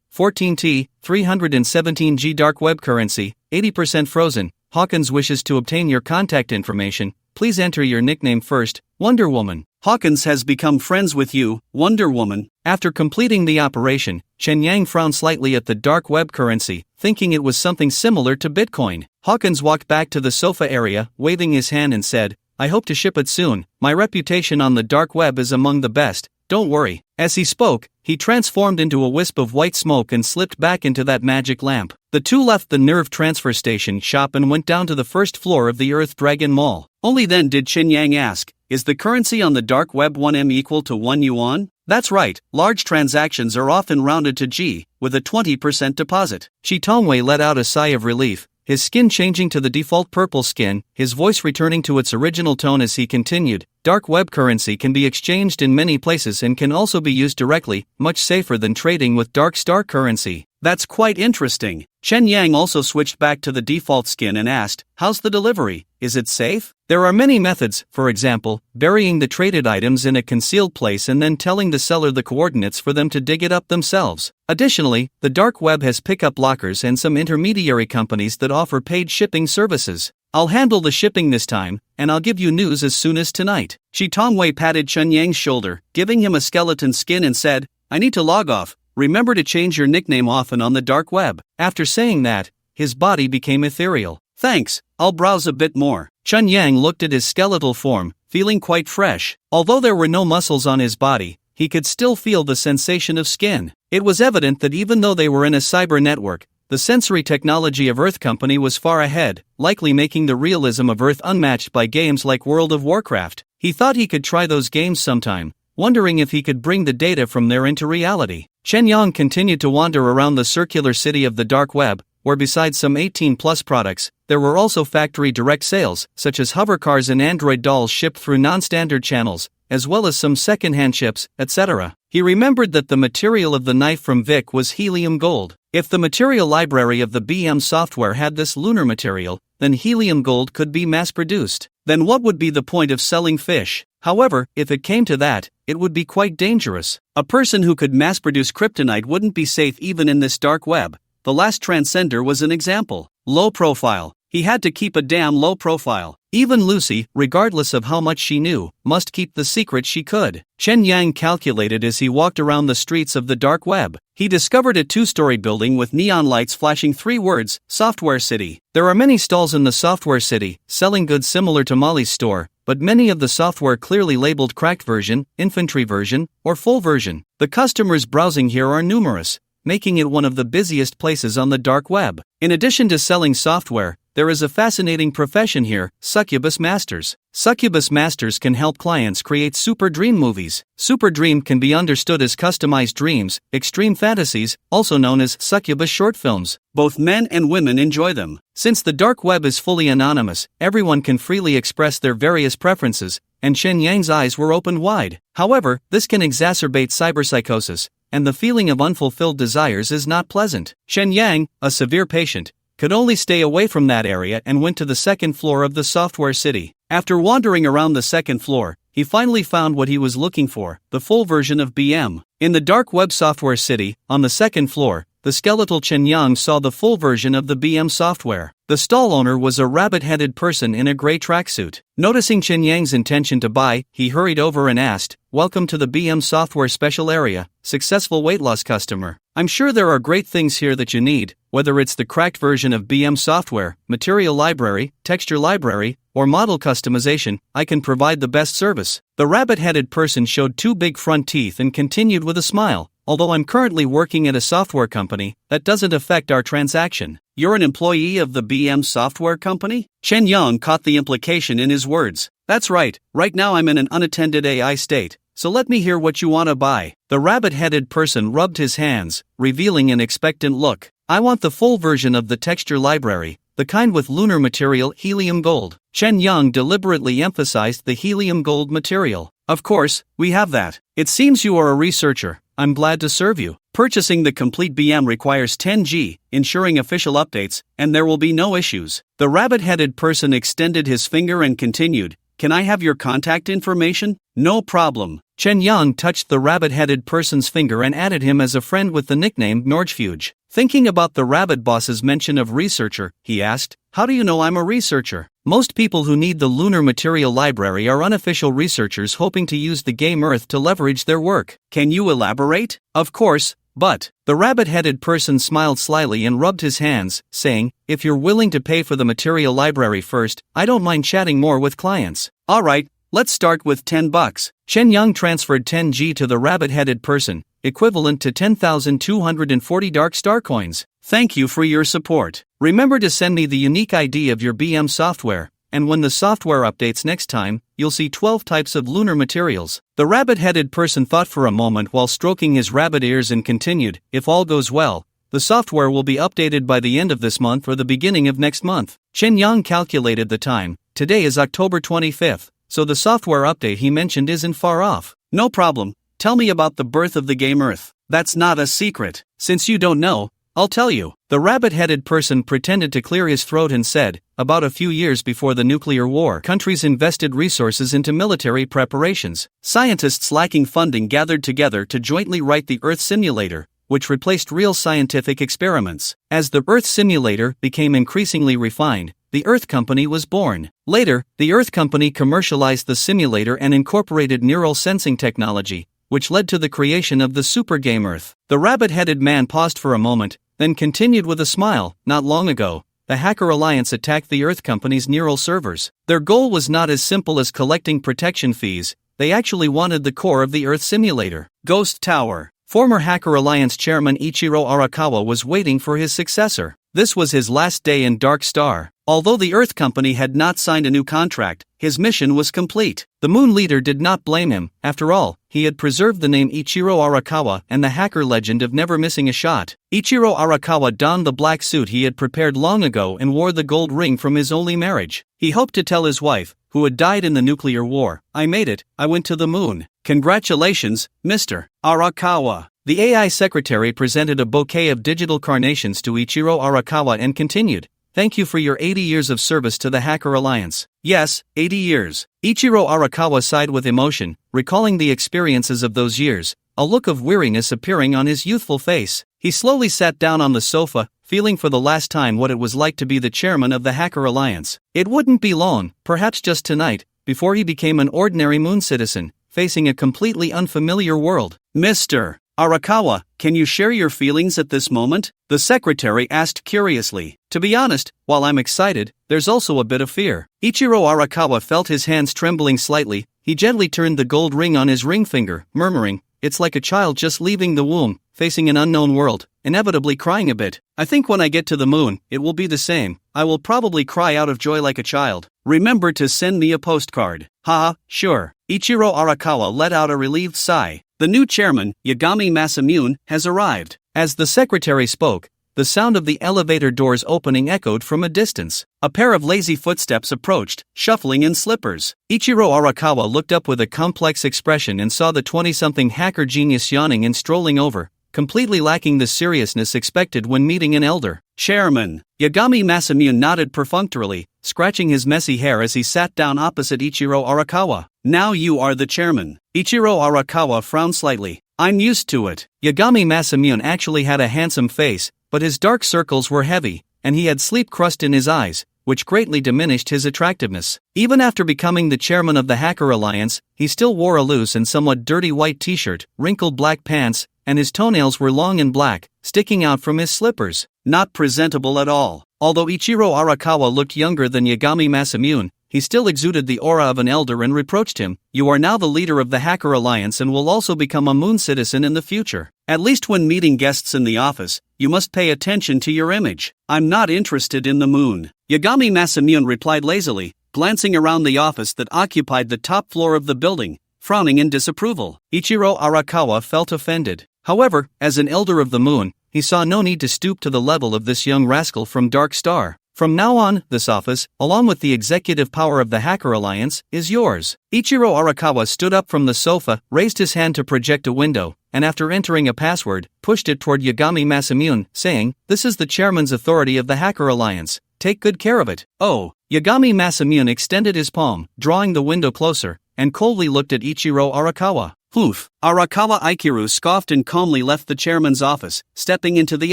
14T, 317G dark web currency, 80% frozen. Hawkins wishes to obtain your contact information. Please enter your nickname first, Wonder Woman. Hawkins has become friends with you, Wonder Woman. After completing the operation, Chen Yang frowned slightly at the dark web currency, thinking it was something similar to Bitcoin. Hawkins walked back to the sofa area, waving his hand and said, I hope to ship it soon. My reputation on the dark web is among the best. Don't worry. As he spoke, he transformed into a wisp of white smoke and slipped back into that magic lamp. The two left the nerve transfer station shop and went down to the first floor of the Earth Dragon Mall. Only then did Chen Yang ask, is the currency on the dark web 1M equal to 1 yuan? That's right, large transactions are often rounded to G, with a 20% deposit. Shi Tongwei let out a sigh of relief, his skin changing to the default purple skin, his voice returning to its original tone as he continued, dark web currency can be exchanged in many places and can also be used directly, much safer than trading with Dark Star currency. That's quite interesting. Chen Yang also switched back to the default skin and asked, how's the delivery? Is it safe? There are many methods, for example, burying the traded items in a concealed place and then telling the seller the coordinates for them to dig it up themselves. Additionally, the dark web has pickup lockers and some intermediary companies that offer paid shipping services. I'll handle the shipping this time, and I'll give you news as soon as tonight. Shi Tongwei patted Chen Yang's shoulder, giving him a skeleton skin and said, I need to log off. Remember to change your nickname often on the dark web. After saying that, his body became ethereal. Thanks, I'll browse a bit more. Chen Yang looked at his skeletal form, feeling quite fresh. Although there were no muscles on his body, he could still feel the sensation of skin. It was evident that even though they were in a cyber network, the sensory technology of Earth Company was far ahead, likely making the realism of Earth unmatched by games like World of Warcraft. He thought he could try those games sometime, wondering if he could bring the data from there into reality. Chen Yang continued to wander around the circular city of the dark web, where besides some 18+ products, there were also factory direct sales, such as hover cars and android dolls shipped through non-standard channels, as well as some second-hand ships, etc. He remembered that the material of the knife from Vic was helium gold. If the material library of the BM software had this lunar material, then helium gold could be mass-produced. Then what would be the point of selling fish? However, if it came to that, it would be quite dangerous. A person who could mass-produce kryptonite wouldn't be safe even in this dark web. The last transcender was an example. Low profile. He had to keep a damn low profile. Even Lucy, regardless of how much she knew, must keep the secret she could. Chen Yang calculated as he walked around the streets of the dark web. He discovered a 2-story building with neon lights flashing 3 words, Software City. There are many stalls in the Software City, selling goods similar to Molly's store, but many of the software clearly labeled cracked version, infantry version, or full version. The customers browsing here are numerous, making it one of the busiest places on the dark web. In addition to selling software, there is a fascinating profession here, succubus masters. Succubus masters can help clients create super dream movies. Super dream can be understood as customized dreams, extreme fantasies, also known as succubus short films. Both men and women enjoy them. Since the dark web is fully anonymous, everyone can freely express their various preferences, and Chen Yang's eyes were opened wide. However, this can exacerbate cyberpsychosis, and the feeling of unfulfilled desires is not pleasant. Chen Yang, a severe patient, could only stay away from that area and went to the second floor of the software city. After wandering around the second floor, he finally found what he was looking for, the full version of BM. In the dark web software city, on the second floor, the skeletal Chen Yang saw the full version of the BM software. The stall owner was a rabbit-headed person in a gray tracksuit. Noticing Chen Yang's intention to buy, he hurried over and asked, "Welcome to the BM software special area, successful weight loss customer. I'm sure there are great things here that you need, whether it's the cracked version of BM software, material library, texture library, or model customization, I can provide the best service." The rabbit-headed person showed two big front teeth and continued with a smile. "Although I'm currently working at a software company, that doesn't affect our transaction." "You're an employee of the BM software company?" Chen Yang caught the implication in his words. "That's right, right now I'm in an unattended AI state, so let me hear what you want to buy." The rabbit-headed person rubbed his hands, revealing an expectant look. "I want the full version of the texture library, the kind with lunar material helium gold." Chen Yang deliberately emphasized the helium gold material. "Of course, we have that. It seems you are a researcher. I'm glad to serve you. Purchasing the complete BM requires 10G, ensuring official updates, and there will be no issues." The rabbit-headed person extended his finger and continued, "Can I have your contact information?" "No problem." Chen Yang touched the rabbit-headed person's finger and added him as a friend with the nickname Norgefuge. Thinking about the rabbit boss's mention of researcher, he asked, "How do you know I'm a researcher?" "Most people who need the lunar material library are unofficial researchers hoping to use the game Earth to leverage their work." "Can you elaborate?" "Of course, but..." The rabbit-headed person smiled slyly and rubbed his hands, saying, "If you're willing to pay for the material library first, I don't mind chatting more with clients." "All right, let's start with $10. Chen Yang transferred 10G to the rabbit-headed person, equivalent to 10,240 Dark Star coins. "Thank you for your support. Remember to send me the unique ID of your BM software, and when the software updates next time, you'll see 12 types of lunar materials." The rabbit-headed person thought for a moment while stroking his rabbit ears and continued, "If all goes well, the software will be updated by the end of this month or the beginning of next month." Chen Yang calculated the time. Today is October 25th, so the software update he mentioned isn't far off. "No problem. Tell me about the birth of the game Earth." "That's not a secret. Since you don't know, I'll tell you." The rabbit-headed person pretended to clear his throat and said, "About a few years before the nuclear war, countries invested resources into military preparations. Scientists lacking funding gathered together to jointly write the Earth simulator, which replaced real scientific experiments. As the Earth simulator became increasingly refined, the Earth Company was born. Later, the Earth Company commercialized the simulator and incorporated neural sensing technology, which led to the creation of the super game Earth." The rabbit-headed man paused for a moment, then continued with a smile. "Not long ago, the Hacker Alliance attacked the Earth Company's neural servers. Their goal was not as simple as collecting protection fees, they actually wanted the core of the Earth simulator." Ghost Tower. Former Hacker Alliance chairman Ichiro Arakawa was waiting for his successor. This was his last day in Dark Star. Although the Earth Company had not signed a new contract, his mission was complete. The Moon Leader did not blame him. After all, he had preserved the name Ichiro Arakawa and the hacker legend of never missing a shot. Ichiro Arakawa donned the black suit he had prepared long ago and wore the gold ring from his only marriage. He hoped to tell his wife, who had died in the nuclear war, "I made it, I went to the moon. Congratulations, Mr. Arakawa." The AI secretary presented a bouquet of digital carnations to Ichiro Arakawa and continued, "Thank you for your 80 years of service to the Hacker Alliance." "Yes, 80 years. Ichiro Arakawa sighed with emotion, recalling the experiences of those years, a look of weariness appearing on his youthful face. He slowly sat down on the sofa, feeling for the last time what it was like to be the chairman of the Hacker Alliance. It wouldn't be long, perhaps just tonight, before he became an ordinary moon citizen, facing a completely unfamiliar world. "Mr. Arakawa, can you share your feelings at this moment?" the secretary asked curiously. "To be honest, while I'm excited, there's also a bit of fear." Ichiro Arakawa felt his hands trembling slightly. He gently turned the gold ring on his ring finger, murmuring, "It's like a child just leaving the womb, facing an unknown world, inevitably crying a bit. I think when I get to the moon, it will be the same. I will probably cry out of joy like a child. Remember to send me a postcard." "Haha, sure." Ichiro Arakawa let out a relieved sigh. "The new chairman, Yagami Masamune, has arrived." As the secretary spoke, the sound of the elevator doors opening echoed from a distance. A pair of lazy footsteps approached, shuffling in slippers. Ichiro Arakawa looked up with a complex expression and saw the 20-something hacker genius yawning and strolling over, completely lacking the seriousness expected when meeting an elder. "Chairman." Yagami Masamune nodded perfunctorily, scratching his messy hair as he sat down opposite Ichiro Arakawa. "Now you are the chairman." Ichiro Arakawa frowned slightly. I'm used to it. Yagami Masamune actually had a handsome face, but his dark circles were heavy, and he had sleep crust in his eyes, which greatly diminished his attractiveness. Even after becoming the chairman of the Hacker Alliance, he still wore a loose and somewhat dirty white t-shirt, wrinkled black pants, and his toenails were long and black, sticking out from his slippers. Not presentable at all. Although Ichiro Arakawa looked younger than Yagami Masamune, he still exuded the aura of an elder and reproached him. You are now the leader of the Hacker Alliance and will also become a moon citizen in the future. At least when meeting guests in the office, you must pay attention to your image. I'm not interested in the moon. Yagami Masamune replied lazily, glancing around the office that occupied the top floor of the building, frowning in disapproval. Ichiro Arakawa felt offended. However, as an elder of the moon, he saw no need to stoop to the level of this young rascal from Dark Star. From now on, this office, along with the executive power of the Hacker Alliance, is yours. Ichiro Arakawa stood up from the sofa, raised his hand to project a window, and after entering a password, pushed it toward Yagami Masamune, saying, "This is the chairman's authority of the Hacker Alliance. Take good care of it." Oh. Yagami Masamune extended his palm, drawing the window closer, and coldly looked at Ichiro Arakawa. Poof. Arakawa Aikiru scoffed and calmly left the chairman's office, stepping into the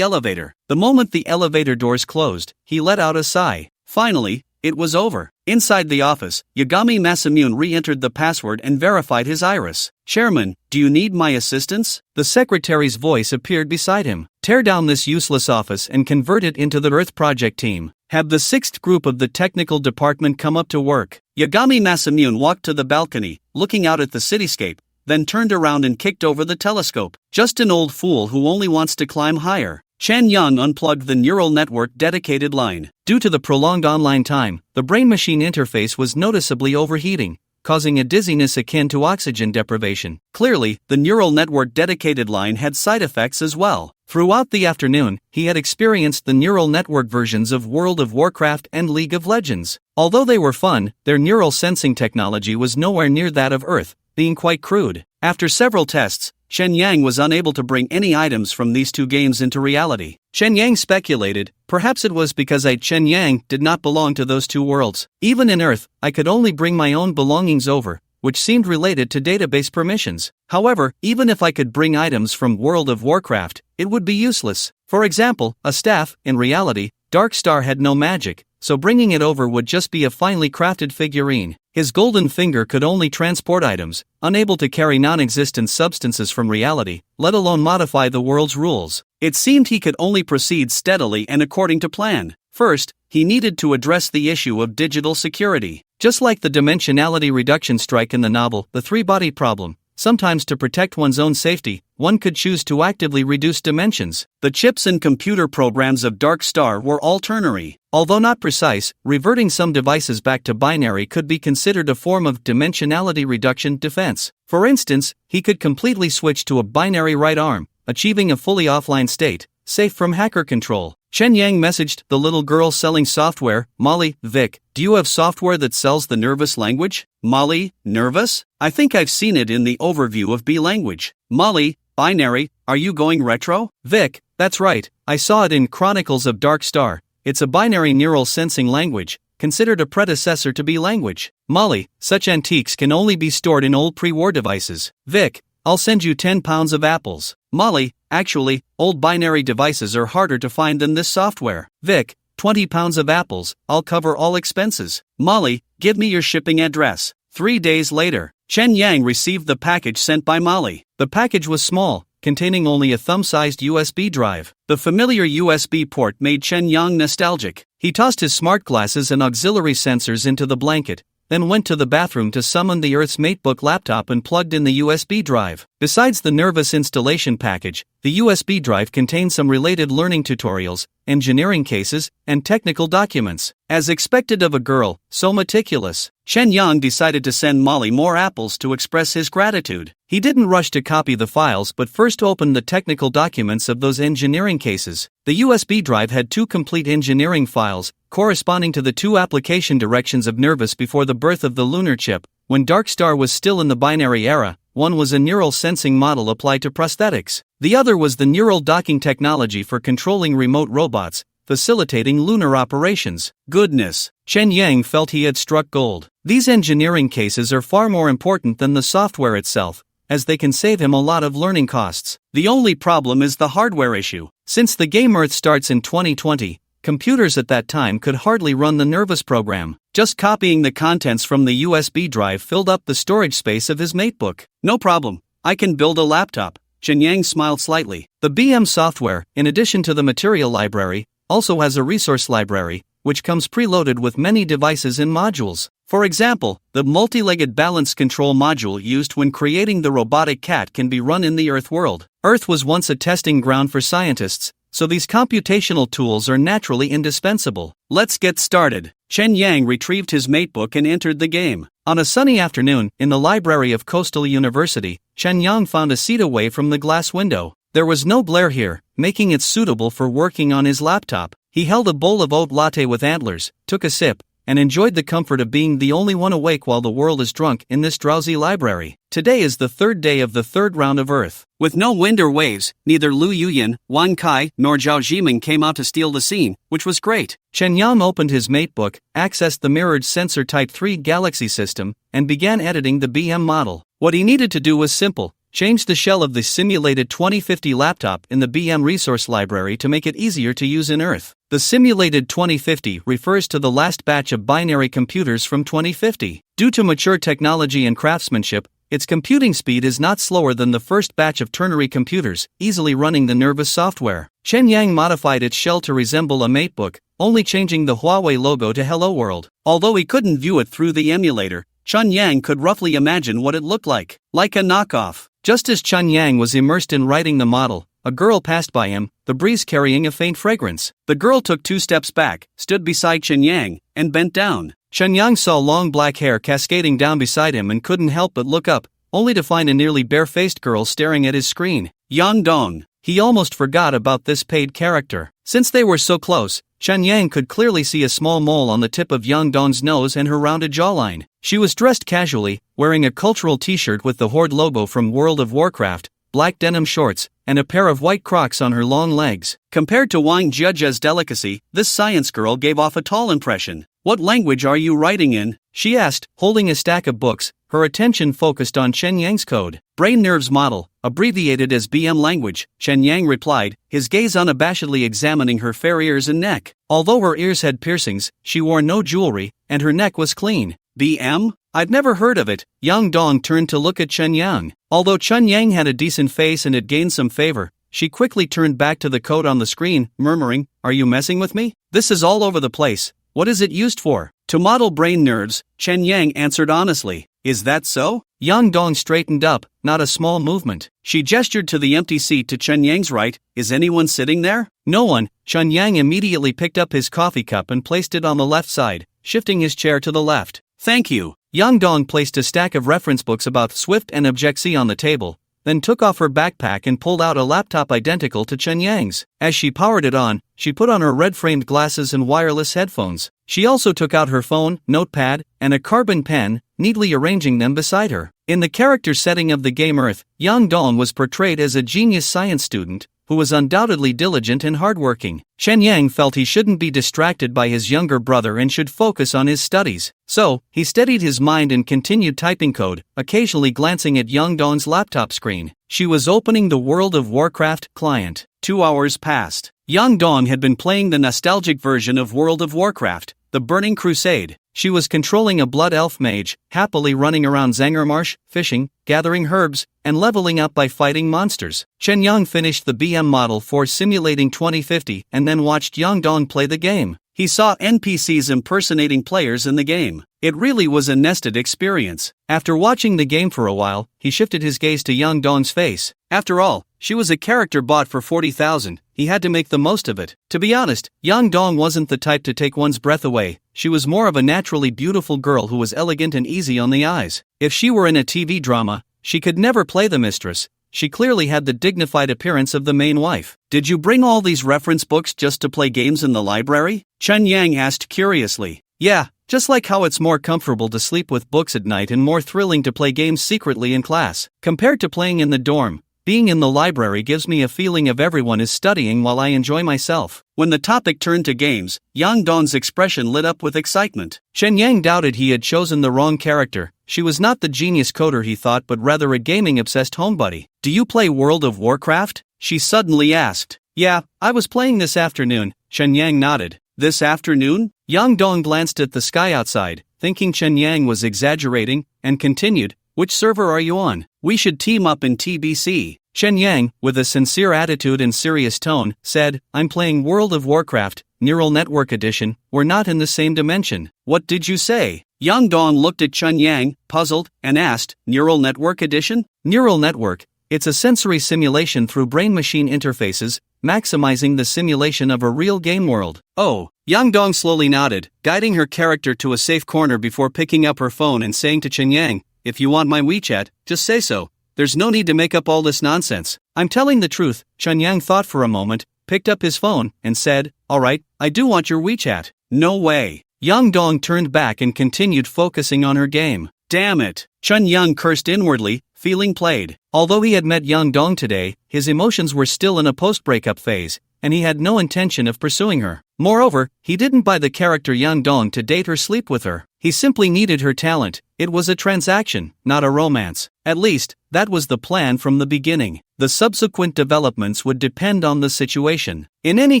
elevator. The moment the elevator doors closed, he let out a sigh. Finally, it was over. Inside the office, Yagami Masamune re-entered the password and verified his iris. "Chairman, do you need my assistance?" The secretary's voice appeared beside him. "Tear down this useless office and convert it into the Earth Project team. Have the 6th group of the technical department come up to work." Yagami Masamune walked to the balcony, looking out at the cityscape, then turned around and kicked over the telescope. "Just an old fool who only wants to climb higher." Chen Yang unplugged the neural network dedicated line. Due to the prolonged online time, the brain-machine interface was noticeably overheating, causing a dizziness akin to oxygen deprivation. Clearly, the neural network dedicated line had side effects as well. Throughout the afternoon, he had experienced the neural network versions of World of Warcraft and League of Legends. Although they were fun, their neural sensing technology was nowhere near that of Earth, being quite crude. After several tests, Chen Yang was unable to bring any items from these two games into reality. Chen Yang speculated, perhaps it was because Chen Yang did not belong to those two worlds. Even in Earth, I could only bring my own belongings over, which seemed related to database permissions. However, even if I could bring items from World of Warcraft, it would be useless. For example, a staff. In reality, Dark Star had no magic, so bringing it over would just be a finely crafted figurine. His golden finger could only transport items, unable to carry non-existent substances from reality, let alone modify the world's rules. It seemed he could only proceed steadily and according to plan. First, he needed to address the issue of digital security. Just like the dimensionality reduction strike in the novel, The Three-Body Problem, sometimes to protect one's own safety, one could choose to actively reduce dimensions. The chips and computer programs of Dark Star were all ternary. Although not precise, reverting some devices back to binary could be considered a form of dimensionality reduction defense. For instance, he could completely switch to a binary right arm, achieving a fully offline state, safe from hacker control. Chen Yang messaged the little girl selling software, Molly, "Vic, do you have software that sells the nervous language?" Molly, nervous? I think I've seen it in the overview of B language. Molly, binary, are you going retro? Vic, that's right, I saw it in Chronicles of Dark Star. It's a binary neural sensing language, considered a predecessor to B language. Molly, such antiques can only be stored in old pre-war devices. Vic, I'll send you 10 pounds of apples. Molly, actually, old binary devices are harder to find than this software. Vic, 20 pounds of apples, I'll cover all expenses. Molly, give me your shipping address. 3 days later, Chen Yang received the package sent by Molly. The package was small, containing only a thumb-sized USB drive. The familiar USB port made Chen Yang nostalgic. He tossed his smart glasses and auxiliary sensors into the blanket, then went to the bathroom to summon the Earth's MateBook laptop and plugged in the USB drive. Besides the nervous installation package, the USB drive contained some related learning tutorials, engineering cases, and technical documents. As expected of a girl so meticulous, Chen Yang decided to send Molly more apples to express his gratitude. He didn't rush to copy the files but first opened the technical documents of those engineering cases. The USB drive had 2 complete engineering files, corresponding to the 2 application directions of Nervous before the birth of the lunar chip. When Dark Star was still in the binary era, one was a neural sensing model applied to prosthetics. The other was the neural docking technology for controlling remote robots, facilitating lunar operations. Goodness, Chen Yang felt he had struck gold. These engineering cases are far more important than the software itself, as they can save him a lot of learning costs. The only problem is the hardware issue. Since the game Earth starts in 2020, computers at that time could hardly run the Nervous program. Just copying the contents from the USB drive filled up the storage space of his matebook. No problem, I can build a laptop. Chen Yang smiled slightly. The BM software, in addition to the material library, also has a resource library, which comes preloaded with many devices and modules. For example, the multi-legged balance control module used when creating the robotic cat can be run in the Earth world. Earth was once a testing ground for scientists, so these computational tools are naturally indispensable. Let's get started. Chen Yang retrieved his matebook and entered the game. On a sunny afternoon, in the library of Coastal University, Chen Yang found a seat away from the glass window. There was no glare here, making it suitable for working on his laptop. He held a bowl of oat latte with antlers, took a sip, and enjoyed the comfort of being the only one awake while the world is drunk in this drowsy library. Today is the third day of the third round of Earth. With no wind or waves, neither Lu Yuyan, Wang Kai, nor Zhao Zhiming came out to steal the scene, which was great. Chen Yang opened his matebook, accessed the mirrored sensor Type 3 Galaxy system, and began editing the BM model. What he needed to do was simple. Change the shell of the simulated 2050 laptop in the BM resource library to make it easier to use in Earth. The simulated 2050 refers to the last batch of binary computers from 2050. Due to mature technology and craftsmanship, its computing speed is not slower than the first batch of ternary computers, easily running the Nervous software. Chen Yang modified its shell to resemble a matebook, only changing the Huawei logo to Hello World. Although he couldn't view it through the emulator, Chen Yang could roughly imagine what it looked like a knockoff. Just as Chen Yang was immersed in writing the model, a girl passed by him, the breeze carrying a faint fragrance. The girl took 2 steps back, stood beside Chen Yang, and bent down. Chen Yang saw long black hair cascading down beside him and couldn't help but look up, only to find a nearly barefaced girl staring at his screen. Yang Dong. He almost forgot about this paid character. Since they were so close, Chen Yang could clearly see a small mole on the tip of Yang Dong's nose and her rounded jawline. She was dressed casually, wearing a cultural t-shirt with the Horde logo from World of Warcraft, black denim shorts, and a pair of white Crocs on her long legs. Compared to Wang Jiajia's delicacy, this science girl gave off a tall impression. "What language are you writing in?" she asked, holding a stack of books, her attention focused on Chen Yang's code. "Brain Nerves Model, abbreviated as BM language," Chen Yang replied, his gaze unabashedly examining her fair ears and neck. Although her ears had piercings, she wore no jewelry, and her neck was clean. "BM? I'd never heard of it." Yang Dong turned to look at Chen Yang. Although Chen Yang had a decent face and had gained some favor, she quickly turned back to the code on the screen, murmuring, "Are you messing with me? This is all over the place. What is it used for?" "To model brain nerves," Chen Yang answered honestly. "Is that so?" Yang Dong straightened up, not a small movement. She gestured to the empty seat to Chen Yang's right. "Is anyone sitting there?" "No one." Chen Yang immediately picked up his coffee cup and placed it on the left side, shifting his chair to the left. "Thank you." Yang Dong placed a stack of reference books about Swift and Object-C on the table, then took off her backpack and pulled out a laptop identical to Chen Yang's. As she powered it on, she put on her red-framed glasses and wireless headphones. She also took out her phone, notepad, and a carbon pen, neatly arranging them beside her. In the character setting of the game Earth, Yang Dong was portrayed as a genius science student, who was undoubtedly diligent and hardworking. Chen Yang felt he shouldn't be distracted by his younger brother and should focus on his studies. So, he steadied his mind and continued typing code, occasionally glancing at Yang Dong's laptop screen. She was opening the World of Warcraft client. 2 hours passed. Yang Dong had been playing the nostalgic version of World of Warcraft, the Burning Crusade. She was controlling a blood elf mage, happily running around Zangermarsh, fishing, gathering herbs, and leveling up by fighting monsters. Chen Yang finished the BM model for simulating 2050 and then watched Yang Dong play the game. He saw NPCs impersonating players in the game. It really was a nested experience. After watching the game for a while, he shifted his gaze to Yang Dong's face. After all, she was a character bought for 40,000. He had to make the most of it. To be honest, Yang Dong wasn't the type to take one's breath away. She was more of a naturally beautiful girl who was elegant and easy on the eyes. If she were in a TV drama, she could never play the mistress. She clearly had the dignified appearance of the main wife. "Did you bring all these reference books just to play games in the library?" Chen Yang asked curiously. "Yeah, just like how it's more comfortable to sleep with books at night and more thrilling to play games secretly in class. Compared to playing in the dorm, being in the library gives me a feeling of everyone is studying while I enjoy myself." When the topic turned to games, Yang Dong's expression lit up with excitement. Chen Yang doubted he had chosen the wrong character. She was not the genius coder he thought but rather a gaming-obsessed homebuddy. "Do you play World of Warcraft?" she suddenly asked. "Yeah, I was playing this afternoon," Chen Yang nodded. "This afternoon?" Yang Dong glanced at the sky outside, thinking Chen Yang was exaggerating, and continued, "Which server are you on? We should team up in TBC." Chen Yang, with a sincere attitude and serious tone, said, "I'm playing World of Warcraft, Neural Network Edition. We're not in the same dimension." "What did you say?" Yang Dong looked at Chen Yang, puzzled, and asked, "Neural Network Edition?" Neural network. It's a sensory simulation through brain-machine interfaces, maximizing the simulation of a real game world. "Oh." Yang Dong slowly nodded, guiding her character to a safe corner before picking up her phone and saying to Chen Yang, "If you want my WeChat, just say so. There's no need to make up all this nonsense." "I'm telling the truth." Chen Yang thought for a moment, picked up his phone, and said, "Alright, I do want your WeChat." "No way." Yang Dong turned back and continued focusing on her game. "Damn it." Chen Yang cursed inwardly, feeling played. Although he had met Yang Dong today, his emotions were still in a post-breakup phase, and he had no intention of pursuing her. Moreover, he didn't buy the character Yang Dong to date or sleep with her. He simply needed her talent. It was a transaction, not a romance. At least, that was the plan from the beginning. The subsequent developments would depend on the situation. In any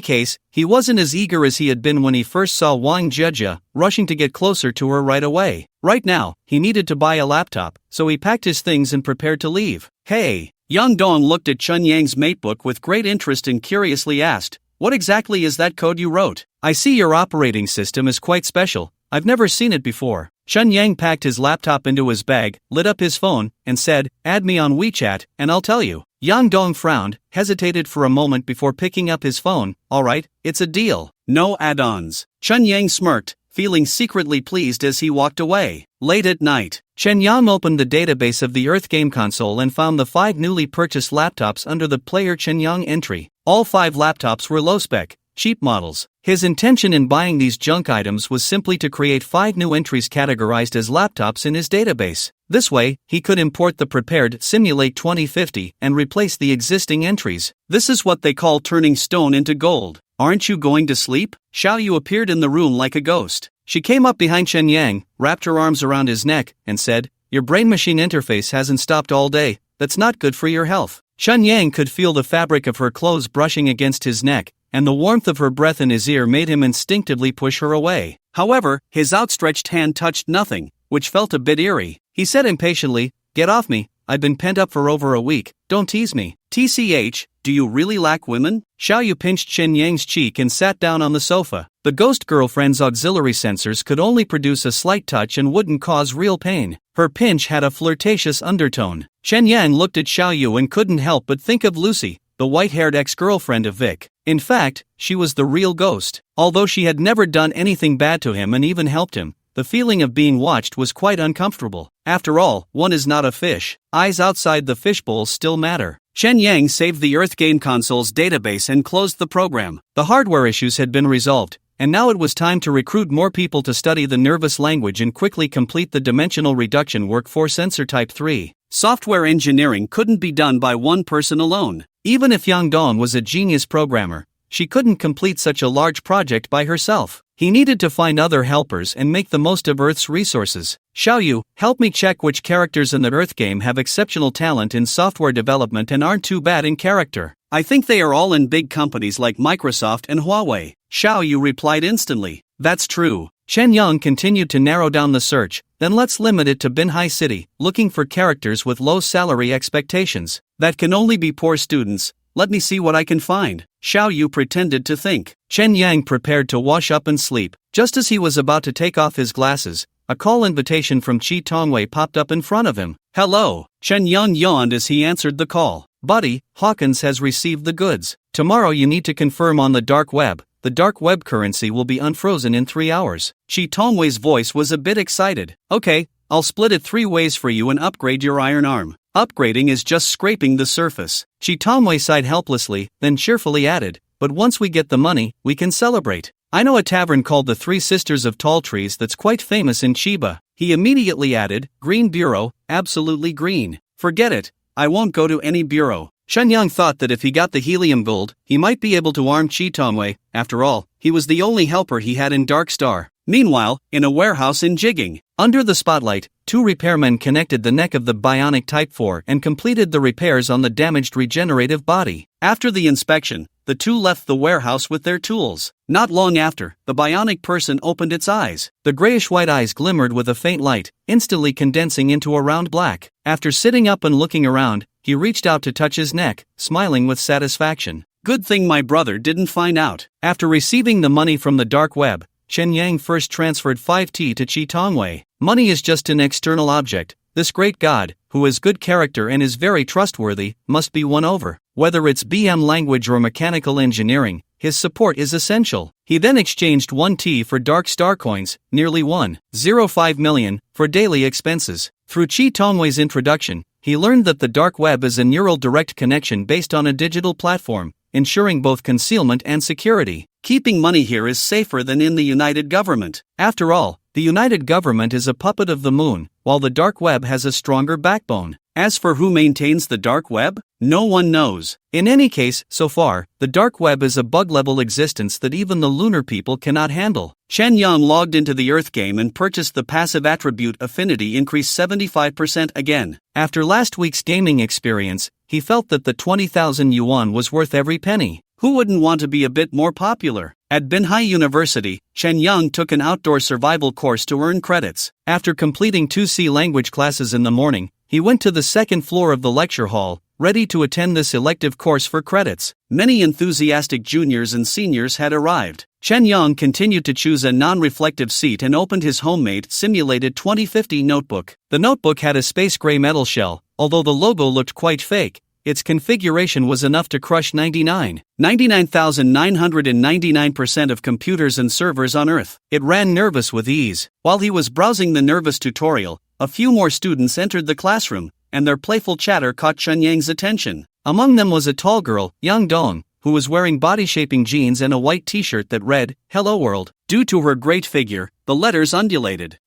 case, he wasn't as eager as he had been when he first saw Wang Jia rushing to get closer to her right away. Right now, he needed to buy a laptop, so he packed his things and prepared to leave. "Hey." Yang Dong looked at Chen Yang's matebook with great interest and curiously asked, "What exactly is that code you wrote? I see your operating system is quite special. I've never seen it before." Chen Yang packed his laptop into his bag, lit up his phone, and said, "Add me on WeChat, and I'll tell you." Yang Dong frowned, hesitated for a moment before picking up his phone. "Alright, it's a deal. No add-ons." Chen Yang smirked, feeling secretly pleased as he walked away. Late at night, Chen Yang opened the database of the Earth game console and found the 5 newly purchased laptops under the player Chen Yang entry. All 5 laptops were low-spec, cheap models. His intention in buying these junk items was simply to create 5 new entries categorized as laptops in his database. This way, he could import the prepared Simulate 2050 and replace the existing entries. This is what they call turning stone into gold. "Aren't you going to sleep?" Xiaoyu appeared in the room like a ghost. She came up behind Chen Yang, wrapped her arms around his neck, and said, "Your brain-machine interface hasn't stopped all day. That's not good for your health." Chen Yang could feel the fabric of her clothes brushing against his neck, and the warmth of her breath in his ear made him instinctively push her away. However, his outstretched hand touched nothing, which felt a bit eerie. He said impatiently, "Get off me, I've been pent up for over a week, don't tease me." "TCH, do you really lack women?" Xiaoyu pinched Chen Yang's cheek and sat down on the sofa. The ghost girlfriend's auxiliary sensors could only produce a slight touch and wouldn't cause real pain. Her pinch had a flirtatious undertone. Chen Yang looked at Xiaoyu and couldn't help but think of Lucy, the white-haired ex-girlfriend of Vic. In fact, she was the real ghost. Although she had never done anything bad to him and even helped him, the feeling of being watched was quite uncomfortable. After all, one is not a fish. Eyes outside the fishbowl still matter. Chen Yang saved the Earth game console's database and closed the program. The hardware issues had been resolved, and now it was time to recruit more people to study the nervous language and quickly complete the dimensional reduction work for Sensor Type 3. Software engineering couldn't be done by one person alone. Even if Yang Dong was a genius programmer, she couldn't complete such a large project by herself. He needed to find other helpers and make the most of Earth's resources. "Xiaoyu, help me check which characters in the Earth game have exceptional talent in software development and aren't too bad in character." "I think they are all in big companies like Microsoft and Huawei," Xiaoyu replied instantly. "That's true." Chen Yang continued to narrow down the search. "Then let's limit it to Binhai City, looking for characters with low salary expectations. That can only be poor students. Let me see what I can find." Xiaoyu pretended to think. Chen Yang prepared to wash up and sleep. Just as he was about to take off his glasses, a call invitation from Chi Tongwei popped up in front of him. "Hello." Chen Yang yawned as he answered the call. "Buddy, Hawkins has received the goods. Tomorrow you need to confirm on the dark web. The dark web currency will be unfrozen in 3 hours. Chi Tongwei's voice was a bit excited. "Okay, I'll split it 3 ways for you and upgrade your iron arm." Upgrading is just scraping the surface. Chi Tongwei sighed helplessly, then cheerfully added, "But once we get the money, we can celebrate. I know a tavern called the Three Sisters of Tall Trees that's quite famous in Chiba." He immediately added, "Green bureau, absolutely green. Forget it, I won't go to any bureau." Shen Yang thought that if he got the helium gold, he might be able to arm Chi Tongwei. After all, he was the only helper he had in Dark Star. Meanwhile, in a warehouse in Jigging, under the spotlight, 2 repairmen connected the neck of the bionic Type 4 and completed the repairs on the damaged regenerative body. After the inspection, the 2 left the warehouse with their tools. Not long after, the bionic person opened its eyes. The grayish-white eyes glimmered with a faint light, instantly condensing into a round black. After sitting up and looking around, he reached out to touch his neck, smiling with satisfaction. Good thing my brother didn't find out. After receiving the money from the dark web, Chen Yang first transferred 5T to Chi Tongwei. Money is just an external object. This great god, who has good character and is very trustworthy, must be won over. Whether it's BM language or mechanical engineering, his support is essential. He then exchanged 1T for dark star coins, nearly 1.05 million, for daily expenses. Through Chi Tongwei's introduction, he learned that the dark web is a neural direct connection based on a digital platform, ensuring both concealment and security. Keeping money here is safer than in the United Government. After all, the United Government is a puppet of the moon, while the dark web has a stronger backbone. As for who maintains the dark web, no one knows. In any case, so far, the dark web is a bug-level existence that even the lunar people cannot handle. Chen Yang logged into the Earth game and purchased the passive attribute Affinity Increase 75% again. After last week's gaming experience, he felt that the 20,000 yuan was worth every penny. Who wouldn't want to be a bit more popular? At Binhai University, Chen Yang took an outdoor survival course to earn credits. After completing 2C language classes in the morning, he went to the second floor of the lecture hall, ready to attend this elective course for credits. Many enthusiastic juniors and seniors had arrived. Chen Yang continued to choose a non-reflective seat and opened his homemade simulated 2050 notebook. The notebook had a space gray metal shell, although the logo looked quite fake. Its configuration was enough to crush 99.999% of computers and servers on Earth. It ran nervous with ease. While he was browsing the nervous tutorial, a few more students entered the classroom, and their playful chatter caught Chen Yang's attention. Among them was a tall girl, Yang Dong, who was wearing body-shaping jeans and a white t-shirt that read, "Hello World." Due to her great figure, the letters undulated.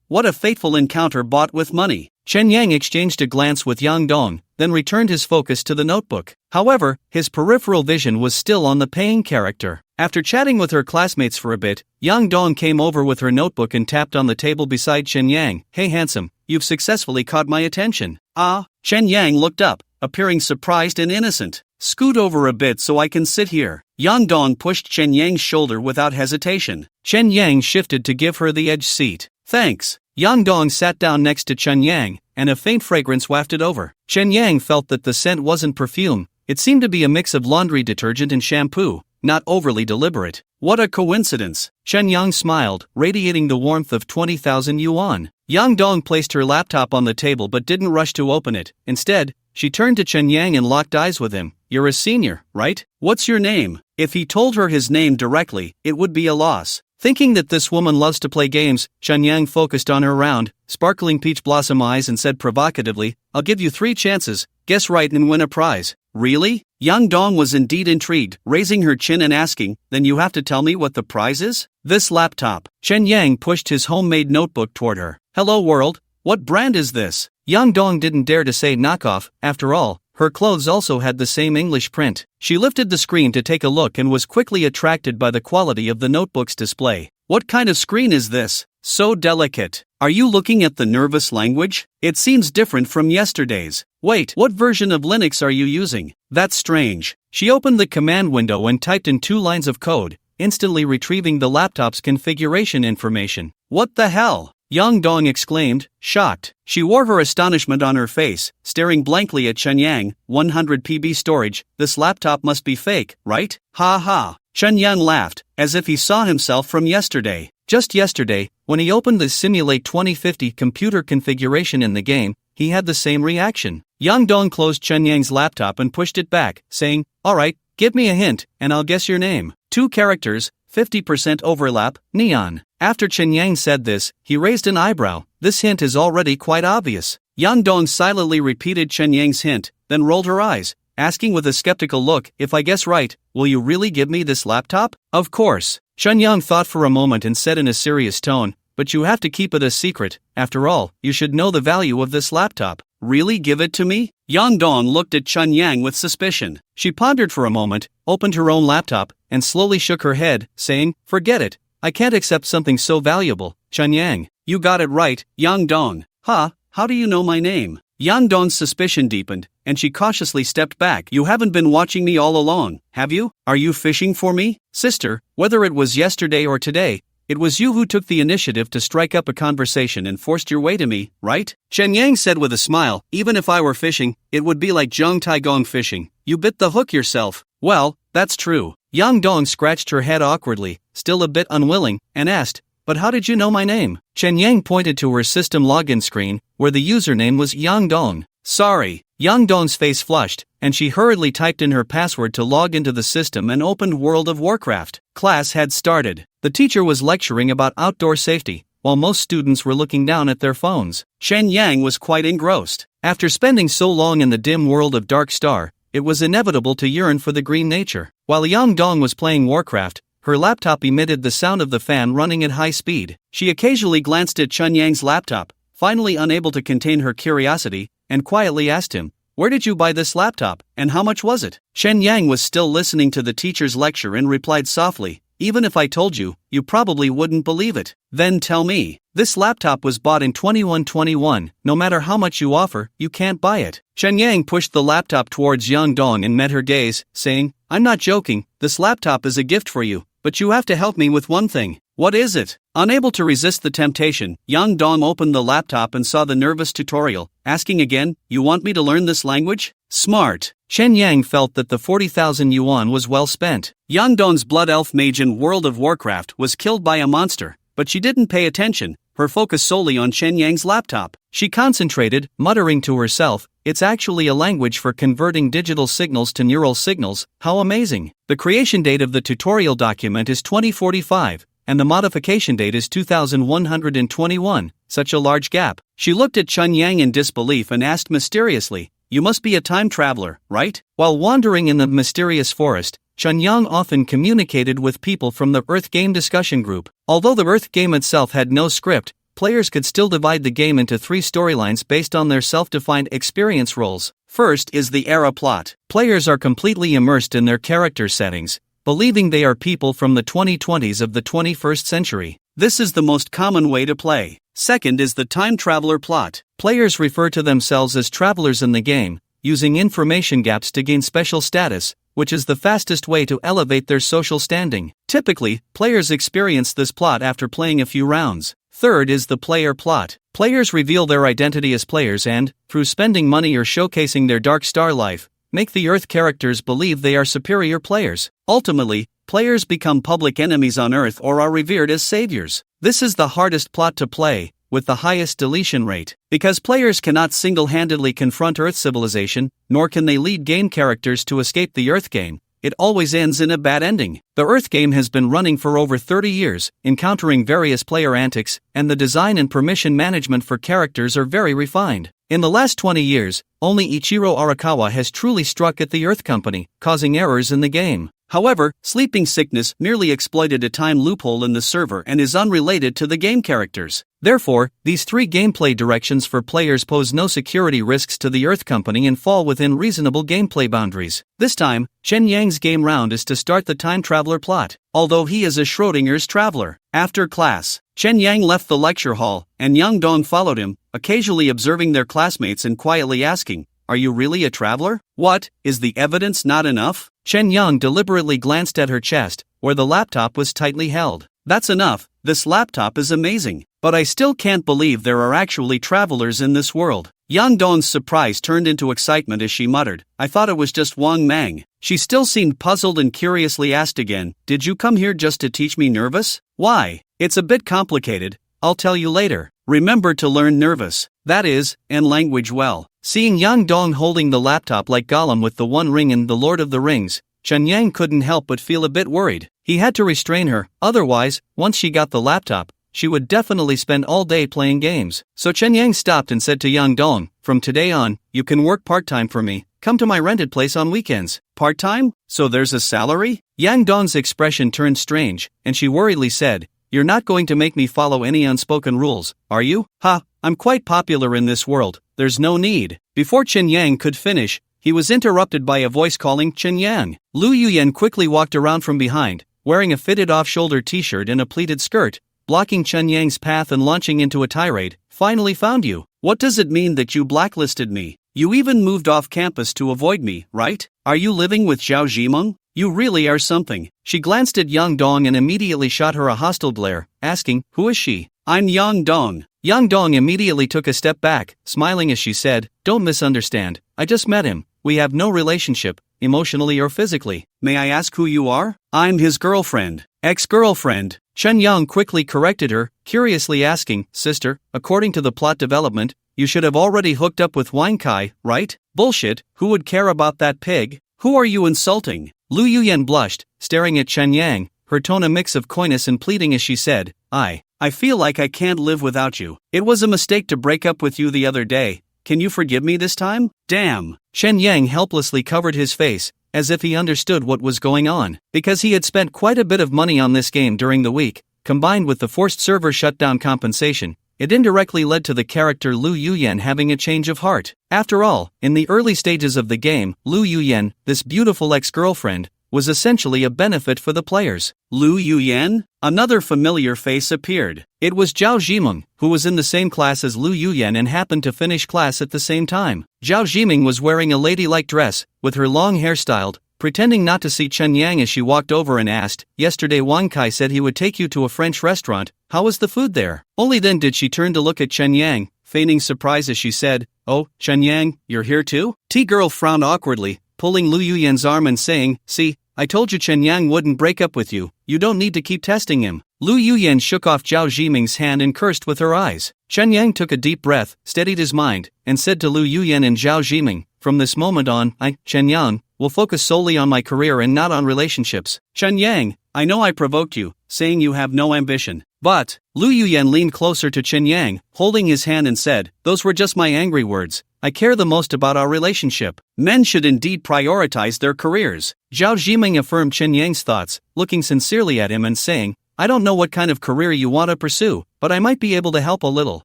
What a fateful encounter bought with money. Chen Yang exchanged a glance with Yang Dong, then returned his focus to the notebook. However, his peripheral vision was still on the paying character. After chatting with her classmates for a bit, Yang Dong came over with her notebook and tapped on the table beside Chen Yang. "Hey handsome, you've successfully caught my attention." "Ah?" Chen Yang looked up, appearing surprised and innocent. "Scoot over a bit so I can sit here." Yang Dong pushed Chen Yang's shoulder without hesitation. Chen Yang shifted to give her the edge seat. "Thanks." Yang Dong sat down next to Chen Yang, and a faint fragrance wafted over. Chen Yang felt that the scent wasn't perfume, it seemed to be a mix of laundry detergent and shampoo, not overly deliberate. What a coincidence. Chen Yang smiled, radiating the warmth of 20,000 yuan. Yang Dong placed her laptop on the table but didn't rush to open it. Instead, she turned to Chen Yang and locked eyes with him. "You're a senior, right? What's your name?" If he told her his name directly, it would be a loss. Thinking that this woman loves to play games, Chen Yang focused on her round, sparkling peach blossom eyes and said provocatively, "I'll give you 3 chances, guess right and win a prize." "Really?" Yang Dong was indeed intrigued, raising her chin and asking, "Then you have to tell me what the prize is?" "This laptop." Chen Yang pushed his homemade notebook toward her. "Hello World, what brand is this?" Yang Dong didn't dare to say knockoff, after all, her clothes also had the same English print. She lifted the screen to take a look and was quickly attracted by the quality of the notebook's display. "What kind of screen is this? So delicate. Are you looking at the nervous language? It seems different from yesterday's. Wait, what version of Linux are you using? That's strange." She opened the command window and typed in 2 lines of code, instantly retrieving the laptop's configuration information. "What the hell?" Yang Dong exclaimed, shocked. She wore her astonishment on her face, staring blankly at Chen Yang. 100 PB storage, this laptop must be fake, right? Ha ha. Chen Yang laughed, as if he saw himself from yesterday. Just yesterday, when he opened the Simulate 2050 computer configuration in the game, he had the same reaction. Yang Dong closed Chen Yang's laptop and pushed it back, saying, "Alright, give me a hint, and I'll guess your name." 2 characters, 50% overlap, neon. After Chen Yang said this, he raised an eyebrow. This hint is already quite obvious. Yang Dong silently repeated Chen Yang's hint, then rolled her eyes, asking with a skeptical look, "If I guess right, will you really give me this laptop?" "Of course." Chen Yang thought for a moment and said in a serious tone, "But you have to keep it a secret. After all, you should know the value of this laptop." "Really give it to me?" Yang Dong looked at Chen Yang with suspicion. She pondered for a moment, opened her own laptop, and slowly shook her head, saying, "Forget it. I can't accept something so valuable." "Chen Yang, you got it right, Yang Dong." "Ha, how do you know my name?" Yang Dong's suspicion deepened, and she cautiously stepped back. "You haven't been watching me all along, have you? Are you fishing for me?" "Sister, whether it was yesterday or today, it was you who took the initiative to strike up a conversation and forced your way to me, right?" Chen Yang said with a smile. "Even if I were fishing, it would be like Zheng Taigong fishing. You bit the hook yourself." "Well, that's true." Yang Dong scratched her head awkwardly, still a bit unwilling, and asked, "But how did you know my name?" Chen Yang pointed to her system login screen, where the username was Yang Dong. "Sorry." Yang Dong's face flushed, and she hurriedly typed in her password to log into the system and opened World of Warcraft. Class had started. The teacher was lecturing about outdoor safety, while most students were looking down at their phones. Chen Yang was quite engrossed. After spending so long in the dim world of Dark Star, it was inevitable to yearn for the green nature. While Yang Dong was playing Warcraft, her laptop emitted the sound of the fan running at high speed. She occasionally glanced at Chen Yang's laptop, finally unable to contain her curiosity, and quietly asked him, "Where did you buy this laptop, and how much was it?" Chen Yang was still listening to the teacher's lecture and replied softly, "Even if I told you, you probably wouldn't believe it." "Then tell me." "This laptop was bought in 2121, no matter how much you offer, you can't buy it." Chen Yang pushed the laptop towards Yang Dong and met her gaze, saying, "I'm not joking, this laptop is a gift for you, but you have to help me with one thing." "What is it?" Unable to resist the temptation, Yang Dong opened the laptop and saw the nervous tutorial, asking again, "You want me to learn this language?" Smart. Chen Yang felt that the 40,000 yuan was well spent. Yang Dong's blood elf mage in World of Warcraft was killed by a monster, but she didn't pay attention, her focus solely on Chen Yang's laptop. She concentrated, muttering to herself, "It's actually a language for converting digital signals to neural signals, how amazing." The creation date of the tutorial document is 2045, and the modification date is 2121, such a large gap. She looked at Chen Yang in disbelief and asked mysteriously, "You must be a time traveler, right?" While wandering in the mysterious forest, Chen Yang often communicated with people from the Earth Game discussion group. Although the Earth Game itself had no script, players could still divide the game into 3 storylines based on their self-defined experience roles. First is the era plot. Players are completely immersed in their character settings, believing they are people from the 2020s of the 21st century. This is the most common way to play. Second is the time traveler plot. Players refer to themselves as travelers in the game, using information gaps to gain special status, which is the fastest way to elevate their social standing. Typically, players experience this plot after playing a few rounds. Third is the player plot. Players reveal their identity as players and, through spending money or showcasing their Dark Star life, make the Earth characters believe they are superior players. Ultimately, players become public enemies on Earth or are revered as saviors. This is the hardest plot to play, with the highest deletion rate. Because players cannot single-handedly confront Earth civilization, nor can they lead game characters to escape the Earth game, it always ends in a bad ending. The Earth game has been running for over 30 years, encountering various player antics, and the design and permission management for characters are very refined. In the last 20 years, only Ichiro Arakawa has truly struck at the Earth Company, causing errors in the game. However, sleeping sickness merely exploited a time loophole in the server and is unrelated to the game characters. Therefore, these 3 gameplay directions for players pose no security risks to the Earth Company and fall within reasonable gameplay boundaries. This time, Chen Yang's game round is to start the time traveler plot, although he is a Schrodinger's traveler. After class, Chen Yang left the lecture hall, and Yang Dong followed him, occasionally observing their classmates and quietly asking, "Are you really a traveler? What, is the evidence not enough?" Chen Yang deliberately glanced at her chest, where the laptop was tightly held. "That's enough, this laptop is amazing, but I still can't believe there are actually travelers in this world." Yang Dong's surprise turned into excitement as she muttered, "I thought it was just Wang Mang." She still seemed puzzled and curiously asked again, "Did you come here just to teach me nervous?" "Why? It's a bit complicated, I'll tell you later. Remember to learn nervous, that is, and language well." Seeing Yang Dong holding the laptop like Gollum with the One Ring in The Lord of the Rings, Chen Yang couldn't help but feel a bit worried. He had to restrain her, otherwise, once she got the laptop, she would definitely spend all day playing games. So Chen Yang stopped and said to Yang Dong, "From today on, you can work part-time for me. Come to my rented place on weekends." "Part-time? So there's a salary?" Yang Dong's expression turned strange, and she worriedly said, "You're not going to make me follow any unspoken rules, are you?" "Ha, I'm quite popular in this world, there's no need." Before Chen Yang could finish, he was interrupted by a voice calling Chen Yang. Lu Yuyan quickly walked around from behind, wearing a fitted off-shoulder t-shirt and a pleated skirt, blocking Chen Yang's path and launching into a tirade. "Finally found you. What does it mean that you blacklisted me? You even moved off campus to avoid me, right? Are you living with Zhao Zhimeng? You really are something. She glanced at Yang Dong and immediately shot her a hostile glare, asking, who is she? I'm Yang Dong. Yang Dong immediately took a step back, smiling as she said, don't misunderstand, I just met him. We have no relationship, emotionally or physically. May I ask who you are? I'm his girlfriend. Ex-girlfriend. Chen Yang quickly corrected her, curiously asking, sister, according to the plot development, you should have already hooked up with Wang Kai, right? Bullshit, who would care about that pig? Who are you insulting? Lu Yuyan blushed, staring at Chen Yang, her tone a mix of coyness and pleading as she said, I feel like I can't live without you. It was a mistake to break up with you the other day. Can you forgive me this time? Damn. Chen Yang helplessly covered his face, as if he understood what was going on. Because he had spent quite a bit of money on this game during the week, combined with the forced server shutdown compensation, it indirectly led to the character Lu Yuyan having a change of heart. After all, in the early stages of the game, Lu Yuyan, this beautiful ex-girlfriend, was essentially a benefit for the players. Lu Yuyan? Another familiar face appeared. It was Zhao Zhimeng, who was in the same class as Lu Yuyan and happened to finish class at the same time. Zhao Zhimeng was wearing a ladylike dress, with her long hair styled, pretending not to see Chen Yang as she walked over and asked, yesterday Wang Kai said he would take you to a French restaurant, how was the food there? Only then did she turn to look at Chen Yang, feigning surprise as she said, oh, Chen Yang, you're here too? T-girl frowned awkwardly, pulling Lu Yuyan's arm and saying, see, I told you Chen Yang wouldn't break up with you, you don't need to keep testing him. Lu Yuyan shook off Zhao Zhimeng's hand and cursed with her eyes. Chen Yang took a deep breath, steadied his mind, and said to Lu Yuyan and Zhao Zhimeng, from this moment on, Chen Yang, will focus solely on my career and not on relationships. Chen Yang, I know I provoked you, saying you have no ambition. But, Lu Yuyan leaned closer to Chen Yang, holding his hand and said, those were just my angry words. I care the most about our relationship. Men should indeed prioritize their careers. Zhao Zhimeng affirmed Chen Yang's thoughts, looking sincerely at him and saying, I don't know what kind of career you want to pursue, but I might be able to help a little.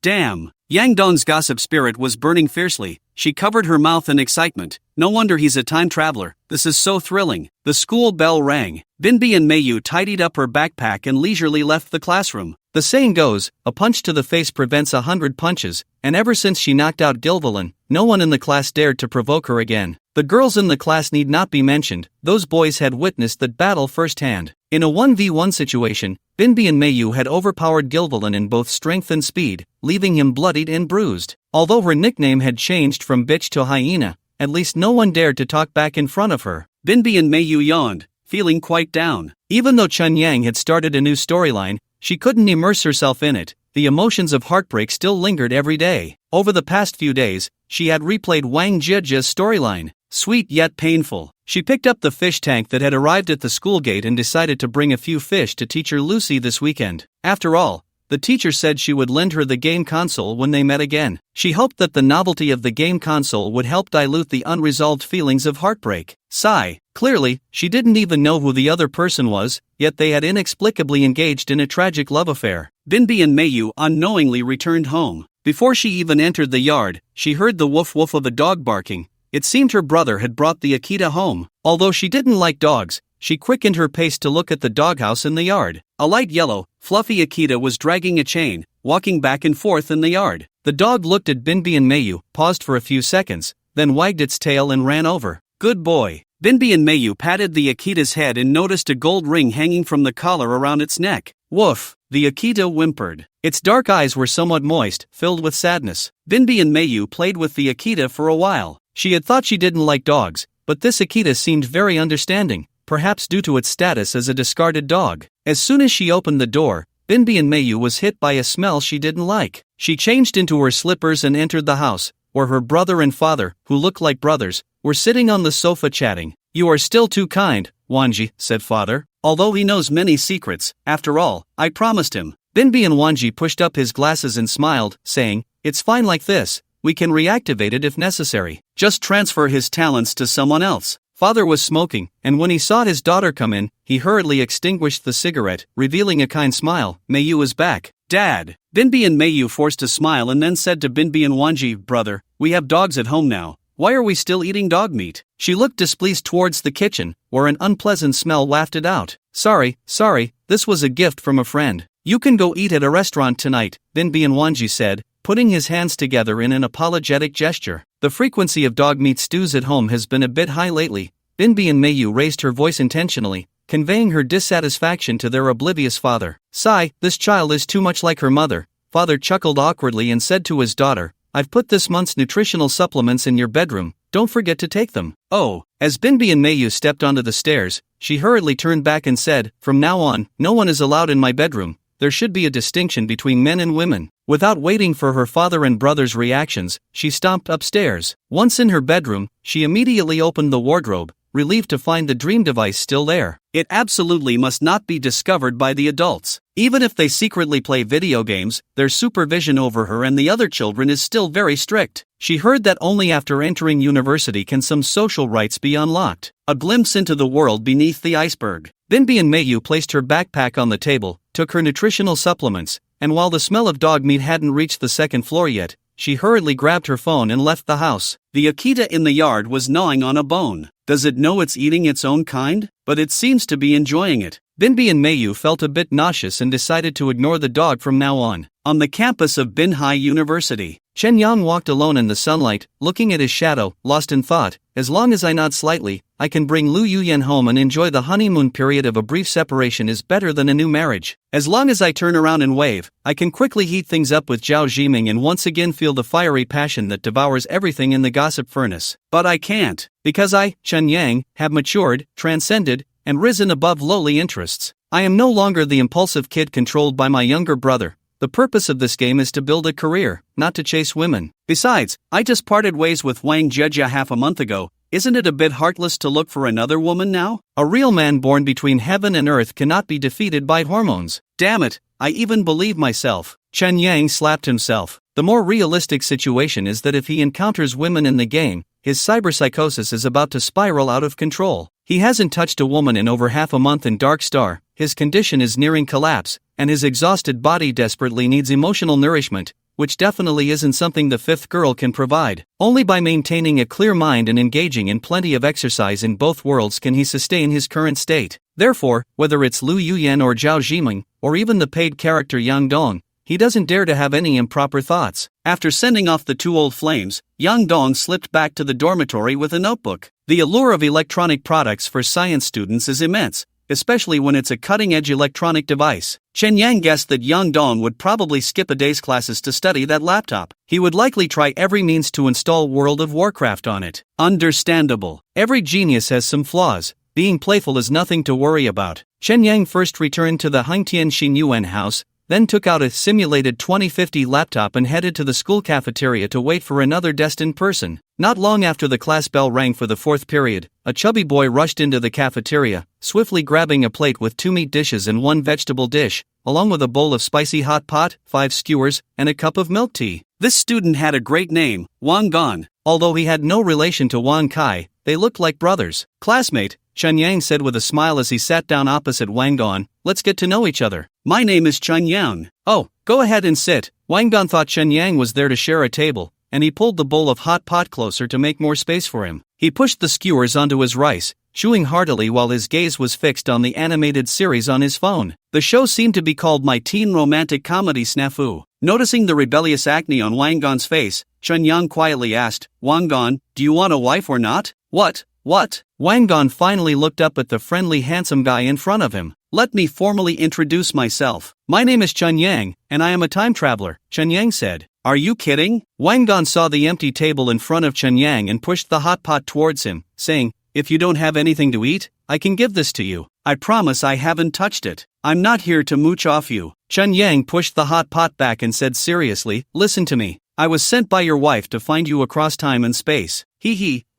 Damn. Yang Dong's gossip spirit was burning fiercely. She covered her mouth in excitement. No wonder he's a time traveler. This is so thrilling. The school bell rang. Binbi and Meiyu tidied up her backpack and leisurely left the classroom. The saying goes, a punch to the face prevents 100 punches, and ever since she knocked out Gilvilan, no one in the class dared to provoke her again. The girls in the class need not be mentioned, those boys had witnessed that battle firsthand. In a 1v1 situation, Binbi and Meiyu had overpowered Gilvilan in both strength and speed, leaving him bloodied and bruised. Although her nickname had changed from bitch to hyena, at least no one dared to talk back in front of her. Binbi and Meiyu yawned, feeling quite down. Even though Chen Yang had started a new storyline, she couldn't immerse herself in it. The emotions of heartbreak still lingered every day. Over the past few days, she had replayed Wang Jiejia's storyline. Sweet yet painful. She picked up the fish tank that had arrived at the school gate and decided to bring a few fish to teacher Lucy this weekend. After all, the teacher said she would lend her the game console when they met again. She hoped that the novelty of the game console would help dilute the unresolved feelings of heartbreak. Sigh. Clearly, she didn't even know who the other person was, yet they had inexplicably engaged in a tragic love affair. Binbi and Meiyu unknowingly returned home. Before she even entered the yard, she heard the woof woof of a dog barking. It seemed her brother had brought the Akita home. Although she didn't like dogs, she quickened her pace to look at the doghouse in the yard. A light yellow, fluffy Akita was dragging a chain, walking back and forth in the yard. The dog looked at Binbi and Meiyu, paused for a few seconds, then wagged its tail and ran over. Good boy. Binbi and Meiyu patted the Akita's head and noticed a gold ring hanging from the collar around its neck. Woof. The Akita whimpered. Its dark eyes were somewhat moist, filled with sadness. Binbi and Meiyu played with the Akita for a while. She had thought she didn't like dogs, but this Akita seemed very understanding, perhaps due to its status as a discarded dog. As soon as she opened the door, Binbi and Meiyu was hit by a smell she didn't like. She changed into her slippers and entered the house, where her brother and father, who looked like brothers, were sitting on the sofa chatting. You are still too kind, Wanji, said father. Although he knows many secrets, after all, I promised him. Binbi and Wanji pushed up his glasses and smiled, saying, it's fine like this. We can reactivate it if necessary. Just transfer his talents to someone else. Father was smoking, and when he saw his daughter come in, he hurriedly extinguished the cigarette, revealing a kind smile. Meiyu is back. Dad. Binbi and Meiyu forced a smile and then said to Binbi and Wanji, brother, we have dogs at home now. Why are we still eating dog meat? She looked displeased towards the kitchen, where an unpleasant smell wafted out. Sorry, this was a gift from a friend. You can go eat at a restaurant tonight, Binbi and Wanji said, putting his hands together in an apologetic gesture. The frequency of dog meat stews at home has been a bit high lately. Binbi and Mayu raised her voice intentionally, conveying her dissatisfaction to their oblivious father. Sigh, this child is too much like her mother. Father chuckled awkwardly and said to his daughter, I've put this month's nutritional supplements in your bedroom, don't forget to take them. Oh, as Binbi and Mayu stepped onto the stairs, she hurriedly turned back and said, from now on, no one is allowed in my bedroom. There should be a distinction between men and women. Without waiting for her father and brother's reactions, she stomped upstairs. Once in her bedroom, she immediately opened the wardrobe, relieved to find the dream device still there. It absolutely must not be discovered by the adults. Even if they secretly play video games, their supervision over her and the other children is still very strict. She heard that only after entering university can some social rights be unlocked. A glimpse into the world beneath the iceberg. Binbi and Mayu placed her backpack on the table, took her nutritional supplements, and while the smell of dog meat hadn't reached the second floor yet, she hurriedly grabbed her phone and left the house. The Akita in the yard was gnawing on a bone. Does it know it's eating its own kind? But it seems to be enjoying it. Binbi and Mayu felt a bit nauseous and decided to ignore the dog from now on. On the campus of Binhai University, Chen Yang walked alone in the sunlight, looking at his shadow, lost in thought. As long as I nod slightly, I can bring Lu Yuyan home and enjoy the honeymoon period of a brief separation is better than a new marriage. As long as I turn around and wave, I can quickly heat things up with Zhao Zhiming and once again feel the fiery passion that devours everything in the gossip furnace. But I can't, because I, Chen Yang, have matured, transcended, and risen above lowly interests. I am no longer the impulsive kid controlled by my younger brother. The purpose of this game is to build a career, not to chase women. Besides, I just parted ways with Wang Jejia half a month ago. Isn't it a bit heartless to look for another woman now? A real man born between heaven and earth cannot be defeated by hormones. Damn it, I even believe myself. Chen Yang slapped himself. The more realistic situation is that if he encounters women in the game, his cyberpsychosis is about to spiral out of control. He hasn't touched a woman in over half a month in Dark Star, his condition is nearing collapse, and his exhausted body desperately needs emotional nourishment, which definitely isn't something the fifth girl can provide. Only by maintaining a clear mind and engaging in plenty of exercise in both worlds can he sustain his current state. Therefore, whether it's Lu Yuyan or Zhao Zhiming, or even the paid character Yang Dong, he doesn't dare to have any improper thoughts. After sending off the two old flames, Yang Dong slipped back to the dormitory with a notebook. The allure of electronic products for science students is immense, especially when it's a cutting-edge electronic device. Chen Yang guessed that Yang Dong would probably skip a day's classes to study that laptop. He would likely try every means to install World of Warcraft on it. Understandable. Every genius has some flaws. Being playful is nothing to worry about. Chen Yang first returned to the Hengtian Xinyuan house, then took out a simulated 2050 laptop and headed to the school cafeteria to wait for another destined person. Not long after the class bell rang for the fourth period, a chubby boy rushed into the cafeteria, swiftly grabbing a plate with 2 meat dishes and 1 vegetable dish, along with a bowl of spicy hot pot, 5 skewers, and a cup of milk tea. This student had a great name, Wang Gan. Although he had no relation to Wang Kai, they looked like brothers. Classmate, Chen Yang said with a smile as he sat down opposite Wang Gan, let's get to know each other. My name is Chen Yang. Oh, go ahead and sit. Wang Gan thought Chen Yang was there to share a table, and he pulled the bowl of hot pot closer to make more space for him. He pushed the skewers onto his rice, chewing heartily while his gaze was fixed on the animated series on his phone. The show seemed to be called My Teen Romantic Comedy Snafu. Noticing the rebellious acne on Wang Gan's face, Chen Yang quietly asked, Wang Gan, do you want a wife or not? What? Wang Gan finally looked up at the friendly handsome guy in front of him. Let me formally introduce myself. My name is Chen Yang, and I am a time traveler, Chen Yang said. Are you kidding? Wang Gan saw the empty table in front of Chen Yang and pushed the hot pot towards him, saying, if you don't have anything to eat, I can give this to you. I promise I haven't touched it. I'm not here to mooch off you. Chen Yang pushed the hot pot back and said seriously, listen to me. I was sent by your wife to find you across time and space.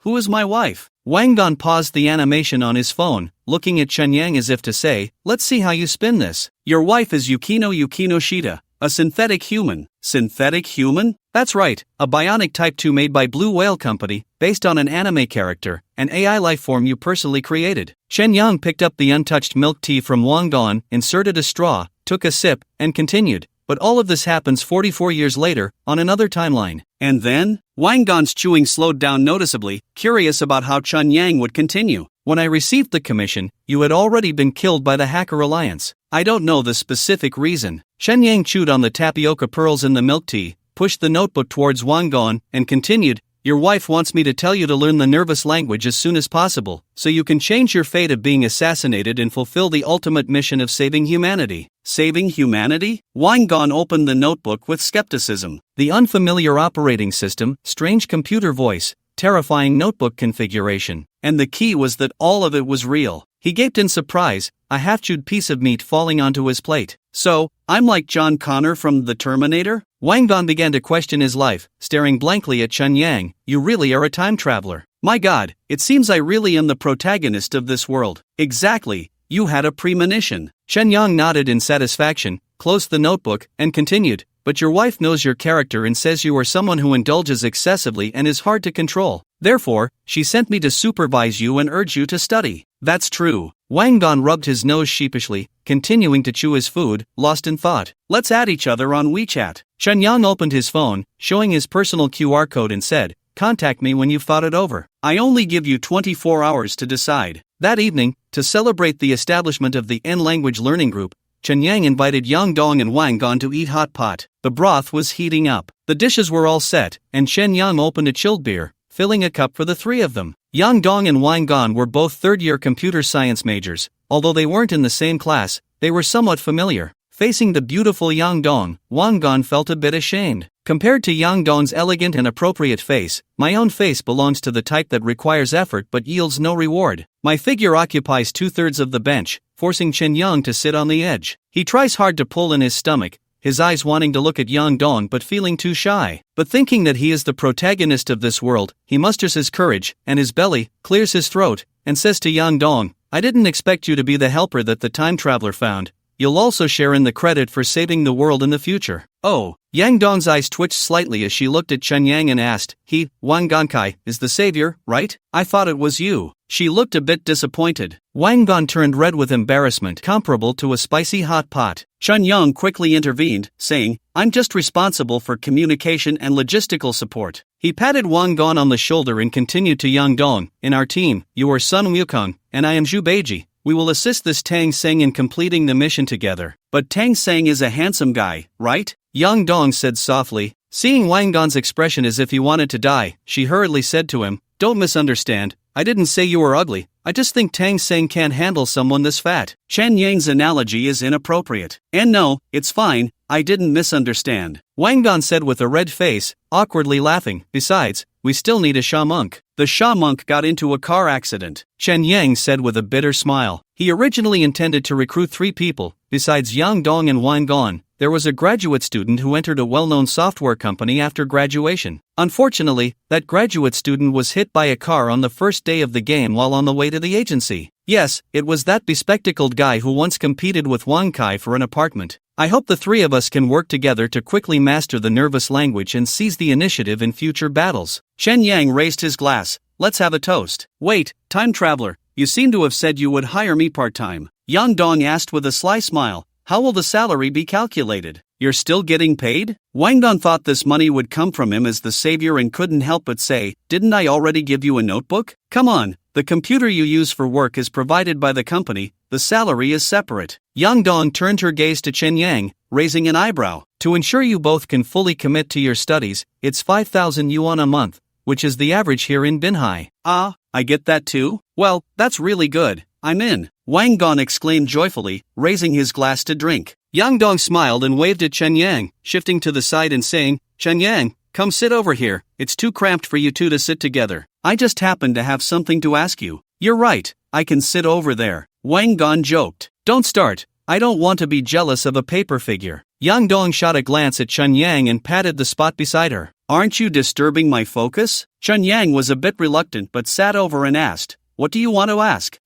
Who is my wife? Wang Gan paused the animation on his phone, looking at Chen Yang as if to say, let's see how you spin this. Your wife is Yukino Shida, a synthetic human. Synthetic human? That's right, a bionic Type 2 made by Blue Whale Company, based on an anime character, an AI lifeform you personally created. Chen Yang picked up the untouched milk tea from Wang Gan, inserted a straw, took a sip, and continued. But all of this happens 44 years later, on another timeline. And then? Wang Gan's chewing slowed down noticeably, curious about how Chen Yang would continue. When I received the commission, you had already been killed by the Hacker Alliance. I don't know the specific reason. Chen Yang chewed on the tapioca pearls in the milk tea, pushed the notebook towards Wang Gan, and continued, "Your wife wants me to tell you to learn the nervous language as soon as possible, so you can change your fate of being assassinated and fulfill the ultimate mission of saving humanity." Saving humanity? Wang Gan opened the notebook with skepticism. The unfamiliar operating system, strange computer voice, terrifying notebook configuration, and the key was that all of it was real. He gaped in surprise, a half-chewed piece of meat falling onto his plate. "So, I'm like John Connor from The Terminator?" Wang Gan began to question his life, staring blankly at Chen Yang. "You really are a time traveler. My God, it seems I really am the protagonist of this world." "Exactly, you had a premonition." Chen Yang nodded in satisfaction, closed the notebook, and continued, "But your wife knows your character and says you are someone who indulges excessively and is hard to control. Therefore, she sent me to supervise you and urge you to study." "That's true." Wang Gan rubbed his nose sheepishly, continuing to chew his food, lost in thought. "Let's add each other on WeChat." Chen Yang opened his phone, showing his personal QR code and said, "Contact me when you've thought it over. I only give you 24 hours to decide." That evening, to celebrate the establishment of the N-language learning group, Chen Yang invited Yang Dong and Wang Gan to eat hot pot. The broth was heating up. The dishes were all set, and Chen Yang opened a chilled beer, filling a cup for the three of them. Yang Dong and Wang Gan were both third-year computer science majors. Although they weren't in the same class, they were somewhat familiar. Facing the beautiful Yang Dong, Wang Gan felt a bit ashamed. Compared to Yang Dong's elegant and appropriate face, my own face belongs to the type that requires effort but yields no reward. My figure occupies 2/3 of the bench, forcing Chen Yang to sit on the edge. He tries hard to pull in his stomach, his eyes wanting to look at Yang Dong but feeling too shy. But thinking that he is the protagonist of this world, he musters his courage, and his belly, clears his throat, and says to Yang Dong, "I didn't expect you to be the helper that the time traveler found. You'll also share in the credit for saving the world in the future." "Oh." Yang Dong's eyes twitched slightly as she looked at Chen Yang and asked, Wang Kai, is the savior, right? I thought it was you." She looked a bit disappointed. Wang Gan turned red with embarrassment comparable to a spicy hot pot. Chen Yang quickly intervened, saying, "I'm just responsible for communication and logistical support." He patted Wang Gan on the shoulder and continued to Yang Dong, "In our team, you are Sun Wukong, and I am Zhu Beiji. We will assist this Tang Seng in completing the mission together." "But Tang Seng is a handsome guy, right?" Yang Dong said softly. Seeing Wang Gan's expression as if he wanted to die, she hurriedly said to him, "Don't misunderstand. I didn't say you were ugly. I just think Tang Seng can't handle someone this fat." Chen Yang's analogy is inappropriate. "And no, it's fine, I didn't misunderstand," Wang Gan said with a red face, awkwardly laughing. "Besides, we still need a Sha monk." "The Sha monk got into a car accident," Chen Yang said with a bitter smile. He originally intended to recruit 3 people. Besides Yang Dong and Wang Gan, there was a graduate student who entered a well-known software company after graduation. Unfortunately, that graduate student was hit by a car on the first day of the game while on the way to the agency. Yes, it was that bespectacled guy who once competed with Wang Kai for an apartment. I hope the 3 of us can work together to quickly master the nervous language and seize the initiative in future battles. Chen Yang raised his glass. "Let's have a toast." "Wait, time traveler, you seem to have said you would hire me part-time," Yang Dong asked with a sly smile. "How will the salary be calculated?" "You're still getting paid?" Wang Don thought this money would come from him as the savior and couldn't help but say, "Didn't I already give you a notebook? Come on, the computer you use for work is provided by the company, the salary is separate." Yang Dong turned her gaze to Chen Yang, raising an eyebrow. "To ensure you both can fully commit to your studies, it's 5,000 yuan a month, which is the average here in Binhai." "Ah, I get that too? Well, that's really good, I'm in," Wang Gan exclaimed joyfully, raising his glass to drink. Yang Dong smiled and waved at Chen Yang, shifting to the side and saying, "Chen Yang, come sit over here, it's too cramped for you two to sit together. I just happen to have something to ask you." "You're right, I can sit over there," Wang Gan joked. "Don't start, I don't want to be jealous of a paper figure." Yang Dong shot a glance at Chen Yang and patted the spot beside her. "Aren't you disturbing my focus?" Chen Yang was a bit reluctant but sat over and asked, "What do you want to ask?"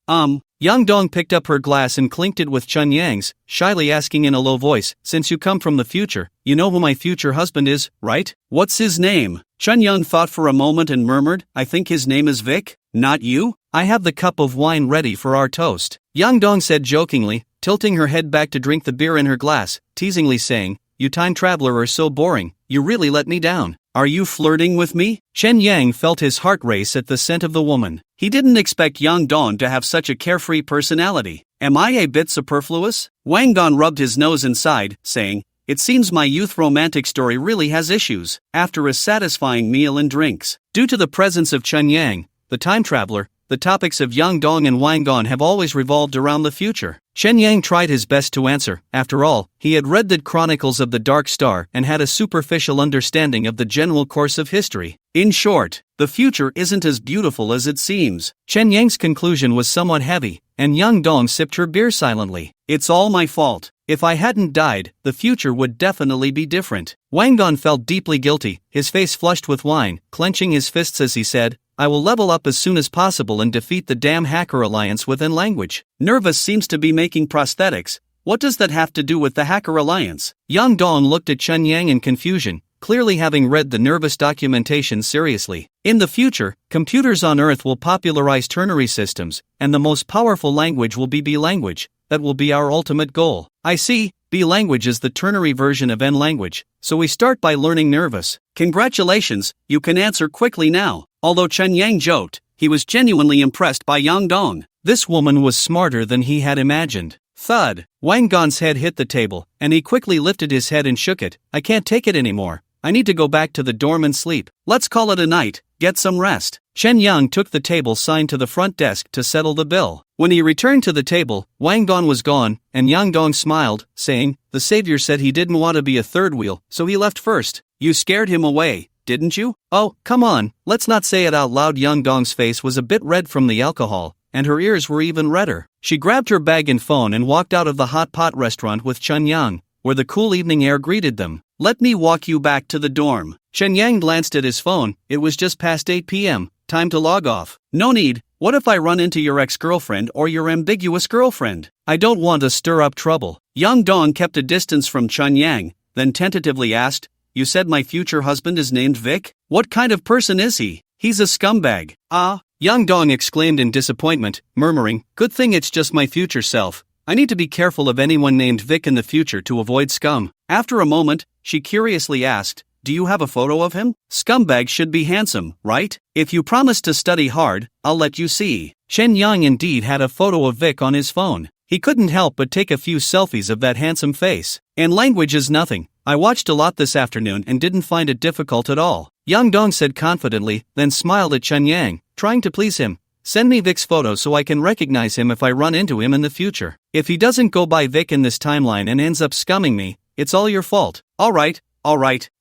Yang Dong picked up her glass and clinked it with Chen Yang's, shyly asking in a low voice, "Since you come from the future, you know who my future husband is, right?" "What's his name?" Chen Yang thought for a moment and murmured, "I think his name is Vic." "Not you?" "I have the cup of wine ready for our toast," Yang Dong said jokingly, tilting her head back to drink the beer in her glass, teasingly saying, "You time traveler are so boring, you really let me down. Are you flirting with me?" Chen Yang felt his heart race at the scent of the woman. He didn't expect Yang Dong to have such a carefree personality. "Am I a bit superfluous?" Wang Gan rubbed his nose and sighed, saying, it seems my youth romantic story really has issues. After a satisfying meal and drinks, due to the presence of Chen Yang, the time traveler, the topics of Yang Dong and Wang Gon have always revolved around the future. Chen Yang tried his best to answer. After all, he had read the Chronicles of the Dark Star and had a superficial understanding of the general course of history. In short, the future isn't as beautiful as it seems. Chen Yang's conclusion was somewhat heavy, and Yang Dong sipped her beer silently. It's all my fault. If I hadn't died, the future would definitely be different. Wang Gon felt deeply guilty, his face flushed with wine, clenching his fists as he said, I will level up as soon as possible and defeat the damn hacker alliance within language. Nervous seems to be making prosthetics. What does that have to do with the hacker alliance? Yang Dong looked at Chen Yang in confusion, clearly having read the nervous documentation seriously. In the future, computers on Earth will popularize ternary systems, and the most powerful language will be B language. That will be our ultimate goal. I see, B language is the ternary version of N language, so we start by learning nervous. Congratulations, you can answer quickly now. Although Chen Yang joked, he was genuinely impressed by Yang Dong. This woman was smarter than he had imagined. Thud. Wang Gon's head hit the table, and he quickly lifted his head and shook it. I can't take it anymore. I need to go back to the dorm and sleep. Let's call it a night. Get some rest. Chen Yang took the table sign to the front desk to settle the bill. When he returned to the table, Wang Gon was gone, and Yang Dong smiled, saying, the savior said he didn't want to be a third wheel, so he left first. You scared him away, didn't you? Oh, come on, let's not say it out loud. Yang Dong's face was a bit red from the alcohol, and her ears were even redder. She grabbed her bag and phone and walked out of the hot pot restaurant with Chen Yang, where the cool evening air greeted them. Let me walk you back to the dorm. Chen Yang glanced at his phone. It was just past 8 p.m. Time to log off. No need. What if I run into your ex-girlfriend or your ambiguous girlfriend? I don't want to stir up trouble. Yang Dong kept a distance from Chen Yang, then tentatively asked, you said my future husband is named Vic? What kind of person is he? He's a scumbag. Ah, Yang Dong exclaimed in disappointment, murmuring, good thing it's just my future self. I need to be careful of anyone named Vic in the future to avoid scum. After a moment, she curiously asked, do you have a photo of him? Scumbags should be handsome, right? If you promise to study hard, I'll let you see. Chen Yang indeed had a photo of Vic on his phone. He couldn't help but take a few selfies of that handsome face. And language is nothing. I watched a lot this afternoon and didn't find it difficult at all. Yang Dong said confidently, then smiled at Chen Yang, trying to please him. Send me Vic's photo so I can recognize him if I run into him in the future. If he doesn't go by Vic in this timeline and ends up scumming me, it's all your fault. Alright.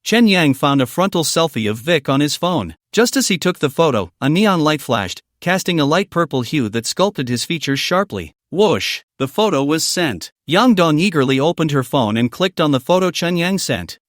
Chen Yang found a frontal selfie of Vic on his phone. Just as he took the photo, a neon light flashed, casting a light purple hue that sculpted his features sharply. Whoosh! The photo was sent. Yang Dong eagerly opened her phone and clicked on the photo Chen Yang sent.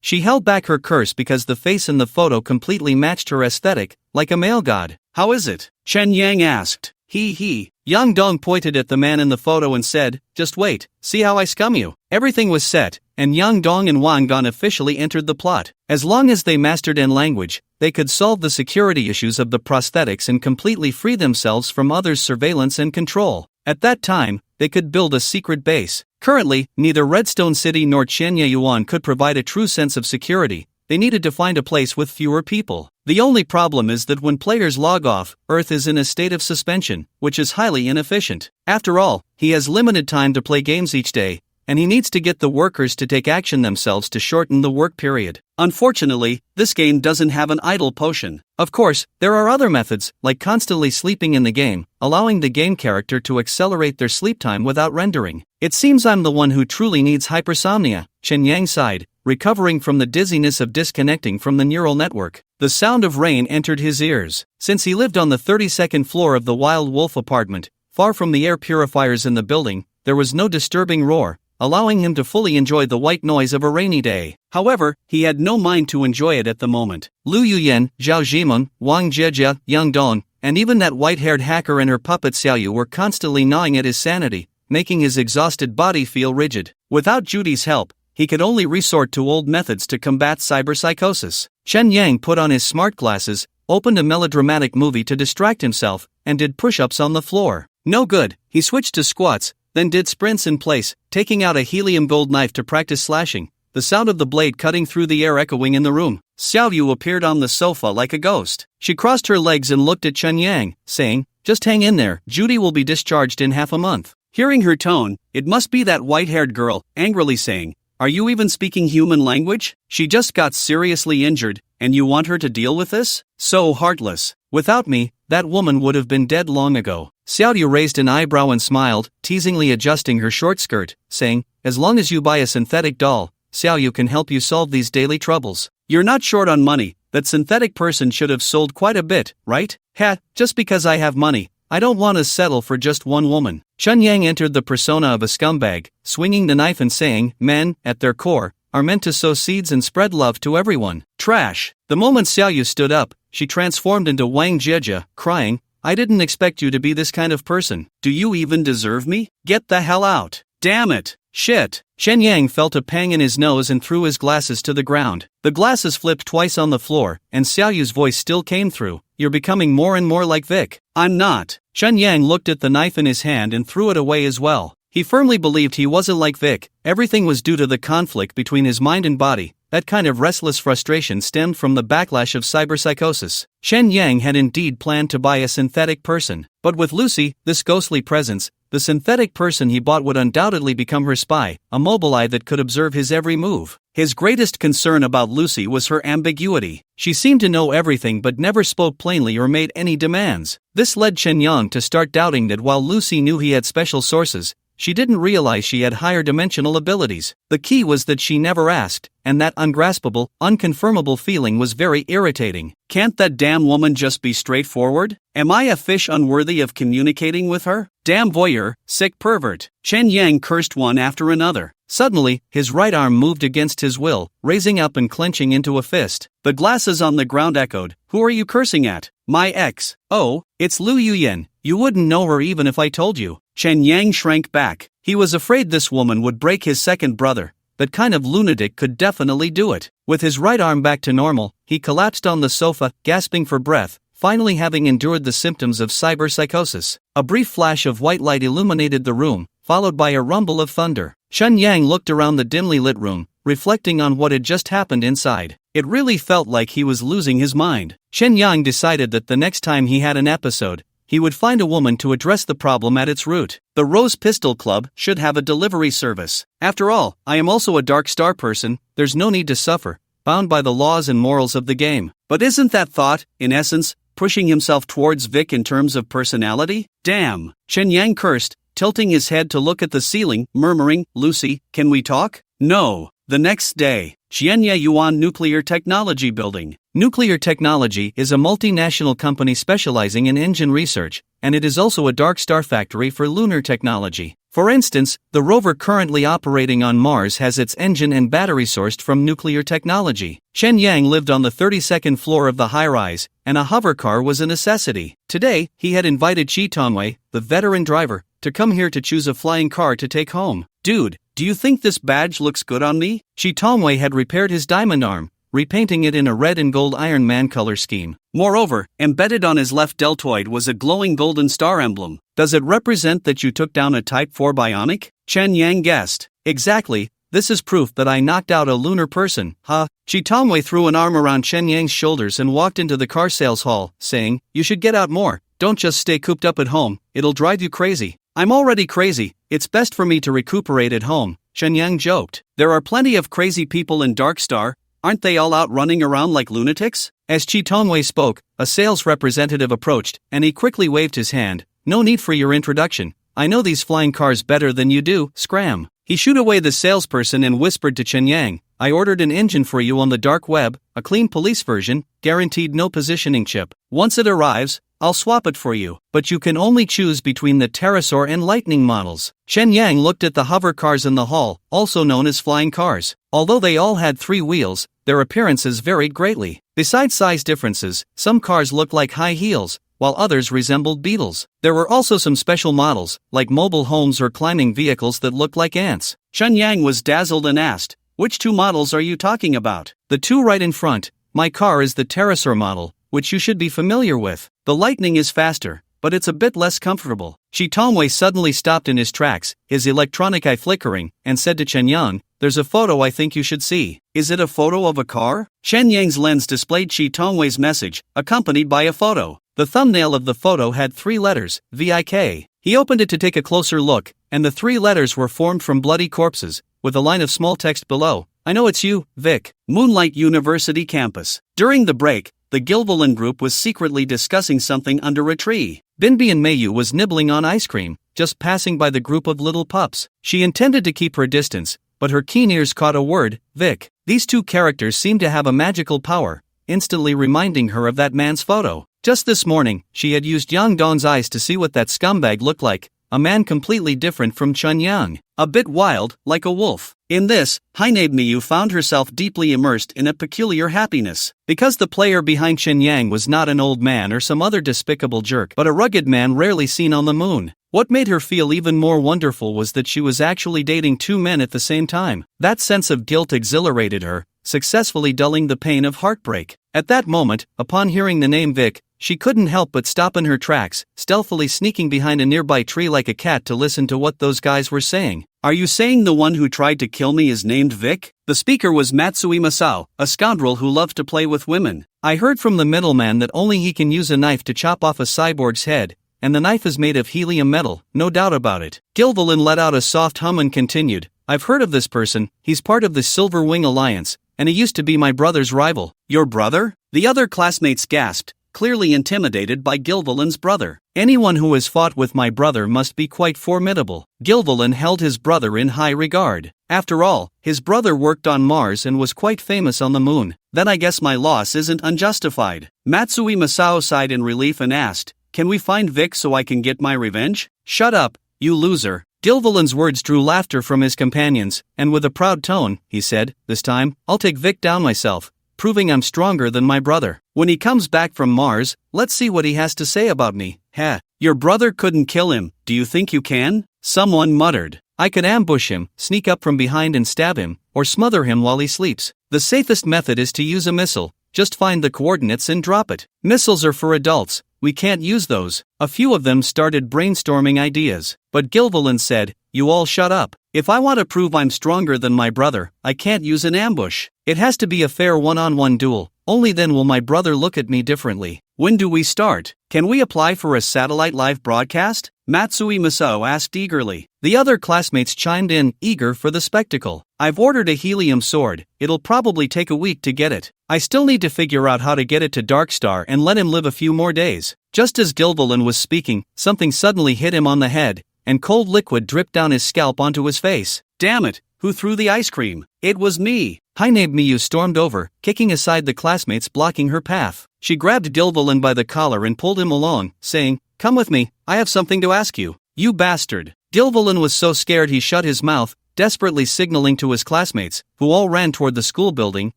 She held back her curse because the face in the photo completely matched her aesthetic, like a male god. How is it? Chen Yang asked. He. Yang Dong pointed at the man in the photo and said, just wait, see how I scum you. Everything was set, and Yang Dong and Wang Gon officially entered the plot. As long as they mastered N language, they could solve the security issues of the prosthetics and completely free themselves from others' surveillance and control. At that time, they could build a secret base. Currently, neither Redstone City nor Chenyayuan could provide a true sense of security. They needed to find a place with fewer people. The only problem is that when players log off, Earth is in a state of suspension, which is highly inefficient. After all, he has limited time to play games each day, and he needs to get the workers to take action themselves to shorten the work period. Unfortunately, this game doesn't have an idle potion. Of course, there are other methods, like constantly sleeping in the game, allowing the game character to accelerate their sleep time without rendering. It seems I'm the one who truly needs hypersomnia, Chen Yang sighed, recovering from the dizziness of disconnecting from the neural network. The sound of rain entered his ears. Since he lived on the 32nd floor of the Wild Wolf apartment, far from the air purifiers in the building, there was no disturbing roar, allowing him to fully enjoy the white noise of a rainy day. However, he had no mind to enjoy it at the moment. Lu Yuyan, Zhao Zhimeng, Wang Jejia, Yang Dong, and even that white-haired hacker and her puppet Xiaoyu were constantly gnawing at his sanity, making his exhausted body feel rigid. Without Judy's help, he could only resort to old methods to combat cyberpsychosis. Chen Yang put on his smart glasses, opened a melodramatic movie to distract himself, and did push-ups on the floor. No good, he switched to squats, then did sprints in place, taking out a helium gold knife to practice slashing, the sound of the blade cutting through the air echoing in the room. Xiaoyu appeared on the sofa like a ghost. She crossed her legs and looked at Chen Yang, saying, just hang in there, Judy will be discharged in half a month. Hearing her tone, it must be that white-haired girl, angrily saying, Are you even speaking human language? She just got seriously injured, and you want her to deal with this? So heartless. Without me, that woman would have been dead long ago. Xiaoyu raised an eyebrow and smiled, teasingly adjusting her short skirt, saying, as long as you buy a synthetic doll, Xiaoyu can help you solve these daily troubles. You're not short on money. That synthetic person should have sold quite a bit, right? Ha, just because I have money, I don't want to settle for just one woman. Chun Yang entered the persona of a scumbag, swinging the knife and saying, men, at their core, are meant to sow seeds and spread love to everyone. Trash. The moment Xiaoyu stood up, she transformed into Wang Jieja, crying, I didn't expect you to be this kind of person. Do you even deserve me? Get the hell out. Damn it. Shit. Shen Yang felt a pang in his nose and threw his glasses to the ground. The glasses flipped twice on the floor, and Xiaoyu's voice still came through. You're becoming more and more like Vic. I'm not. Shen Yang looked at the knife in his hand and threw it away as well. He firmly believed he wasn't like Vic. Everything was due to the conflict between his mind and body. That kind of restless frustration stemmed from the backlash of cyberpsychosis. Shen Yang had indeed planned to buy a synthetic person, but with Lucy, this ghostly presence, the synthetic person he bought would undoubtedly become her spy, a mobile eye that could observe his every move. His greatest concern about Lucy was her ambiguity. She seemed to know everything but never spoke plainly or made any demands. This led Chen Yang to start doubting that while Lucy knew he had special sources, she didn't realize she had higher dimensional abilities. The key was that she never asked, and that ungraspable, unconfirmable feeling was very irritating. Can't that damn woman just be straightforward? Am I a fish unworthy of communicating with her? Damn voyeur, sick pervert. Chen Yang cursed one after another. Suddenly, his right arm moved against his will, raising up and clenching into a fist. The glasses on the ground echoed, Who are you cursing at? My ex. Oh, it's Lu Yuyen. You wouldn't know her even if I told you. Chen Yang shrank back. He was afraid this woman would break his second brother. That kind of lunatic could definitely do it. With his right arm back to normal, he collapsed on the sofa, gasping for breath, finally having endured the symptoms of cyberpsychosis. A brief flash of white light illuminated the room, followed by a rumble of thunder. Shen Yang looked around the dimly lit room, reflecting on what had just happened inside. It really felt like he was losing his mind. Shen Yang decided that the next time he had an episode, he would find a woman to address the problem at its root. The Rose Pistol Club should have a delivery service. After all, I am also a Dark Star person, there's no need to suffer, bound by the laws and morals of the game. But isn't that thought, in essence, pushing himself towards Vic in terms of personality? Damn. Chen Yang cursed, tilting his head to look at the ceiling, murmuring, Lucy, can we talk? No. The next day, Xianye Yuan Nuclear Technology Building. Nuclear Technology is a multinational company specializing in engine research, and it is also a Dark Star factory for lunar technology. For instance, the rover currently operating on Mars has its engine and battery sourced from nuclear technology. Shen Yang lived on the 32nd floor of the high-rise, and a hover car was a necessity. Today, he had invited Chi Tongwei, the veteran driver, to come here to choose a flying car to take home. Dude, do you think this badge looks good on me? Chi Tongwei had repaired his diamond arm, repainting it in a red and gold Iron Man color scheme. Moreover, embedded on his left deltoid was a glowing golden star emblem. Does it represent that you took down a Type 4 bionic? Chen Yang guessed. Exactly, this is proof that I knocked out a lunar person, huh? Chi Tongwei threw an arm around Chen Yang's shoulders and walked into the car sales hall, saying, You should get out more, don't just stay cooped up at home, it'll drive you crazy. I'm already crazy, it's best for me to recuperate at home, Shen Yang joked. There are plenty of crazy people in Dark Star, aren't they all out running around like lunatics? As Chi Tongwei spoke, a sales representative approached, and he quickly waved his hand. No need for your introduction, I know these flying cars better than you do, scram. He shooed away the salesperson and whispered to Chen Yang, I ordered an engine for you on the dark web, a clean police version, guaranteed no positioning chip. Once it arrives, I'll swap it for you, but you can only choose between the Pterosaur and Lightning models. Shen Yang looked at the hover cars in the hall, also known as flying cars. Although they all had 3 wheels, their appearances varied greatly. Besides size differences, some cars looked like high heels, while others resembled beetles. There were also some special models, like mobile homes or climbing vehicles that looked like ants. Shen Yang was dazzled and asked, Which 2 models are you talking about? The 2 right in front. My car is the Pterosaur model, which you should be familiar with. The Lightning is faster, but it's a bit less comfortable. Chi Tongwei suddenly stopped in his tracks, his electronic eye flickering, and said to Chen Yang, There's a photo I think you should see. Is it a photo of a car? Chen Yang's lens displayed Chi Tongwei's message, accompanied by a photo. The thumbnail of the photo had 3 letters, VIK. He opened it to take a closer look, and the 3 letters were formed from bloody corpses, with a line of small text below. I know it's you, Vic. Moonlight University campus. During the break, the Gilvilan group was secretly discussing something under a tree. Binbi and Mayu was nibbling on ice cream, just passing by the group of little pups. She intended to keep her distance, but her keen ears caught a word, Vic. These two characters seemed to have a magical power, instantly reminding her of that man's photo. Just this morning, she had used Yang Dong's eyes to see what that scumbag looked like, a man completely different from Chun Yang, a bit wild, like a wolf. In this, Hainebe Miyu found herself deeply immersed in a peculiar happiness. Because the player behind Chen Yang was not an old man or some other despicable jerk, but a rugged man rarely seen on the moon. What made her feel even more wonderful was that she was actually dating two men at the same time. That sense of guilt exhilarated her, successfully dulling the pain of heartbreak. At that moment, upon hearing the name Vic, she couldn't help but stop in her tracks, stealthily sneaking behind a nearby tree like a cat to listen to what those guys were saying. Are you saying the one who tried to kill me is named Vic? The speaker was Matsui Masao, a scoundrel who loved to play with women. I heard from the middleman that only he can use a knife to chop off a cyborg's head, and the knife is made of helium metal, no doubt about it. Gilvilan let out a soft hum and continued, I've heard of this person, he's part of the Silver Wing Alliance, and he used to be my brother's rival. Your brother? The other classmates gasped, clearly intimidated by Gilvilan's brother. Anyone who has fought with my brother must be quite formidable. Gilvilan held his brother in high regard. After all, his brother worked on Mars and was quite famous on the moon. Then I guess my loss isn't unjustified. Matsui Masao sighed in relief and asked, can we find Vic so I can get my revenge? Shut up, you loser. Gilvilan's words drew laughter from his companions, and with a proud tone, he said, this time, I'll take Vic down myself, proving I'm stronger than my brother. When he comes back from Mars, let's see what he has to say about me. Heh, your brother couldn't kill him, do you think you can? Someone muttered. I could ambush him, sneak up from behind and stab him, or smother him while he sleeps. The safest method is to use a missile, just find the coordinates and drop it. Missiles are for adults, we can't use those. A few of them started brainstorming ideas, but Gilvilan said, you all shut up. If I want to prove I'm stronger than my brother, I can't use an ambush. It has to be a fair one-on-one duel, only then will my brother look at me differently. When do we start? Can we apply for a satellite live broadcast? Matsui Masao asked eagerly. The other classmates chimed in, eager for the spectacle. I've ordered a helium sword, it'll probably take a week to get it. I still need to figure out how to get it to Darkstar and let him live a few more days. Just as Gilvilan was speaking, something suddenly hit him on the head, and cold liquid dripped down his scalp onto his face. Damn it, who threw the ice cream? It was me. Hainebe Miyu stormed over, kicking aside the classmates blocking her path. She grabbed Gilvilan by the collar and pulled him along, saying, come with me, I have something to ask you. You bastard. Gilvilan was so scared he shut his mouth, desperately signaling to his classmates, who all ran toward the school building,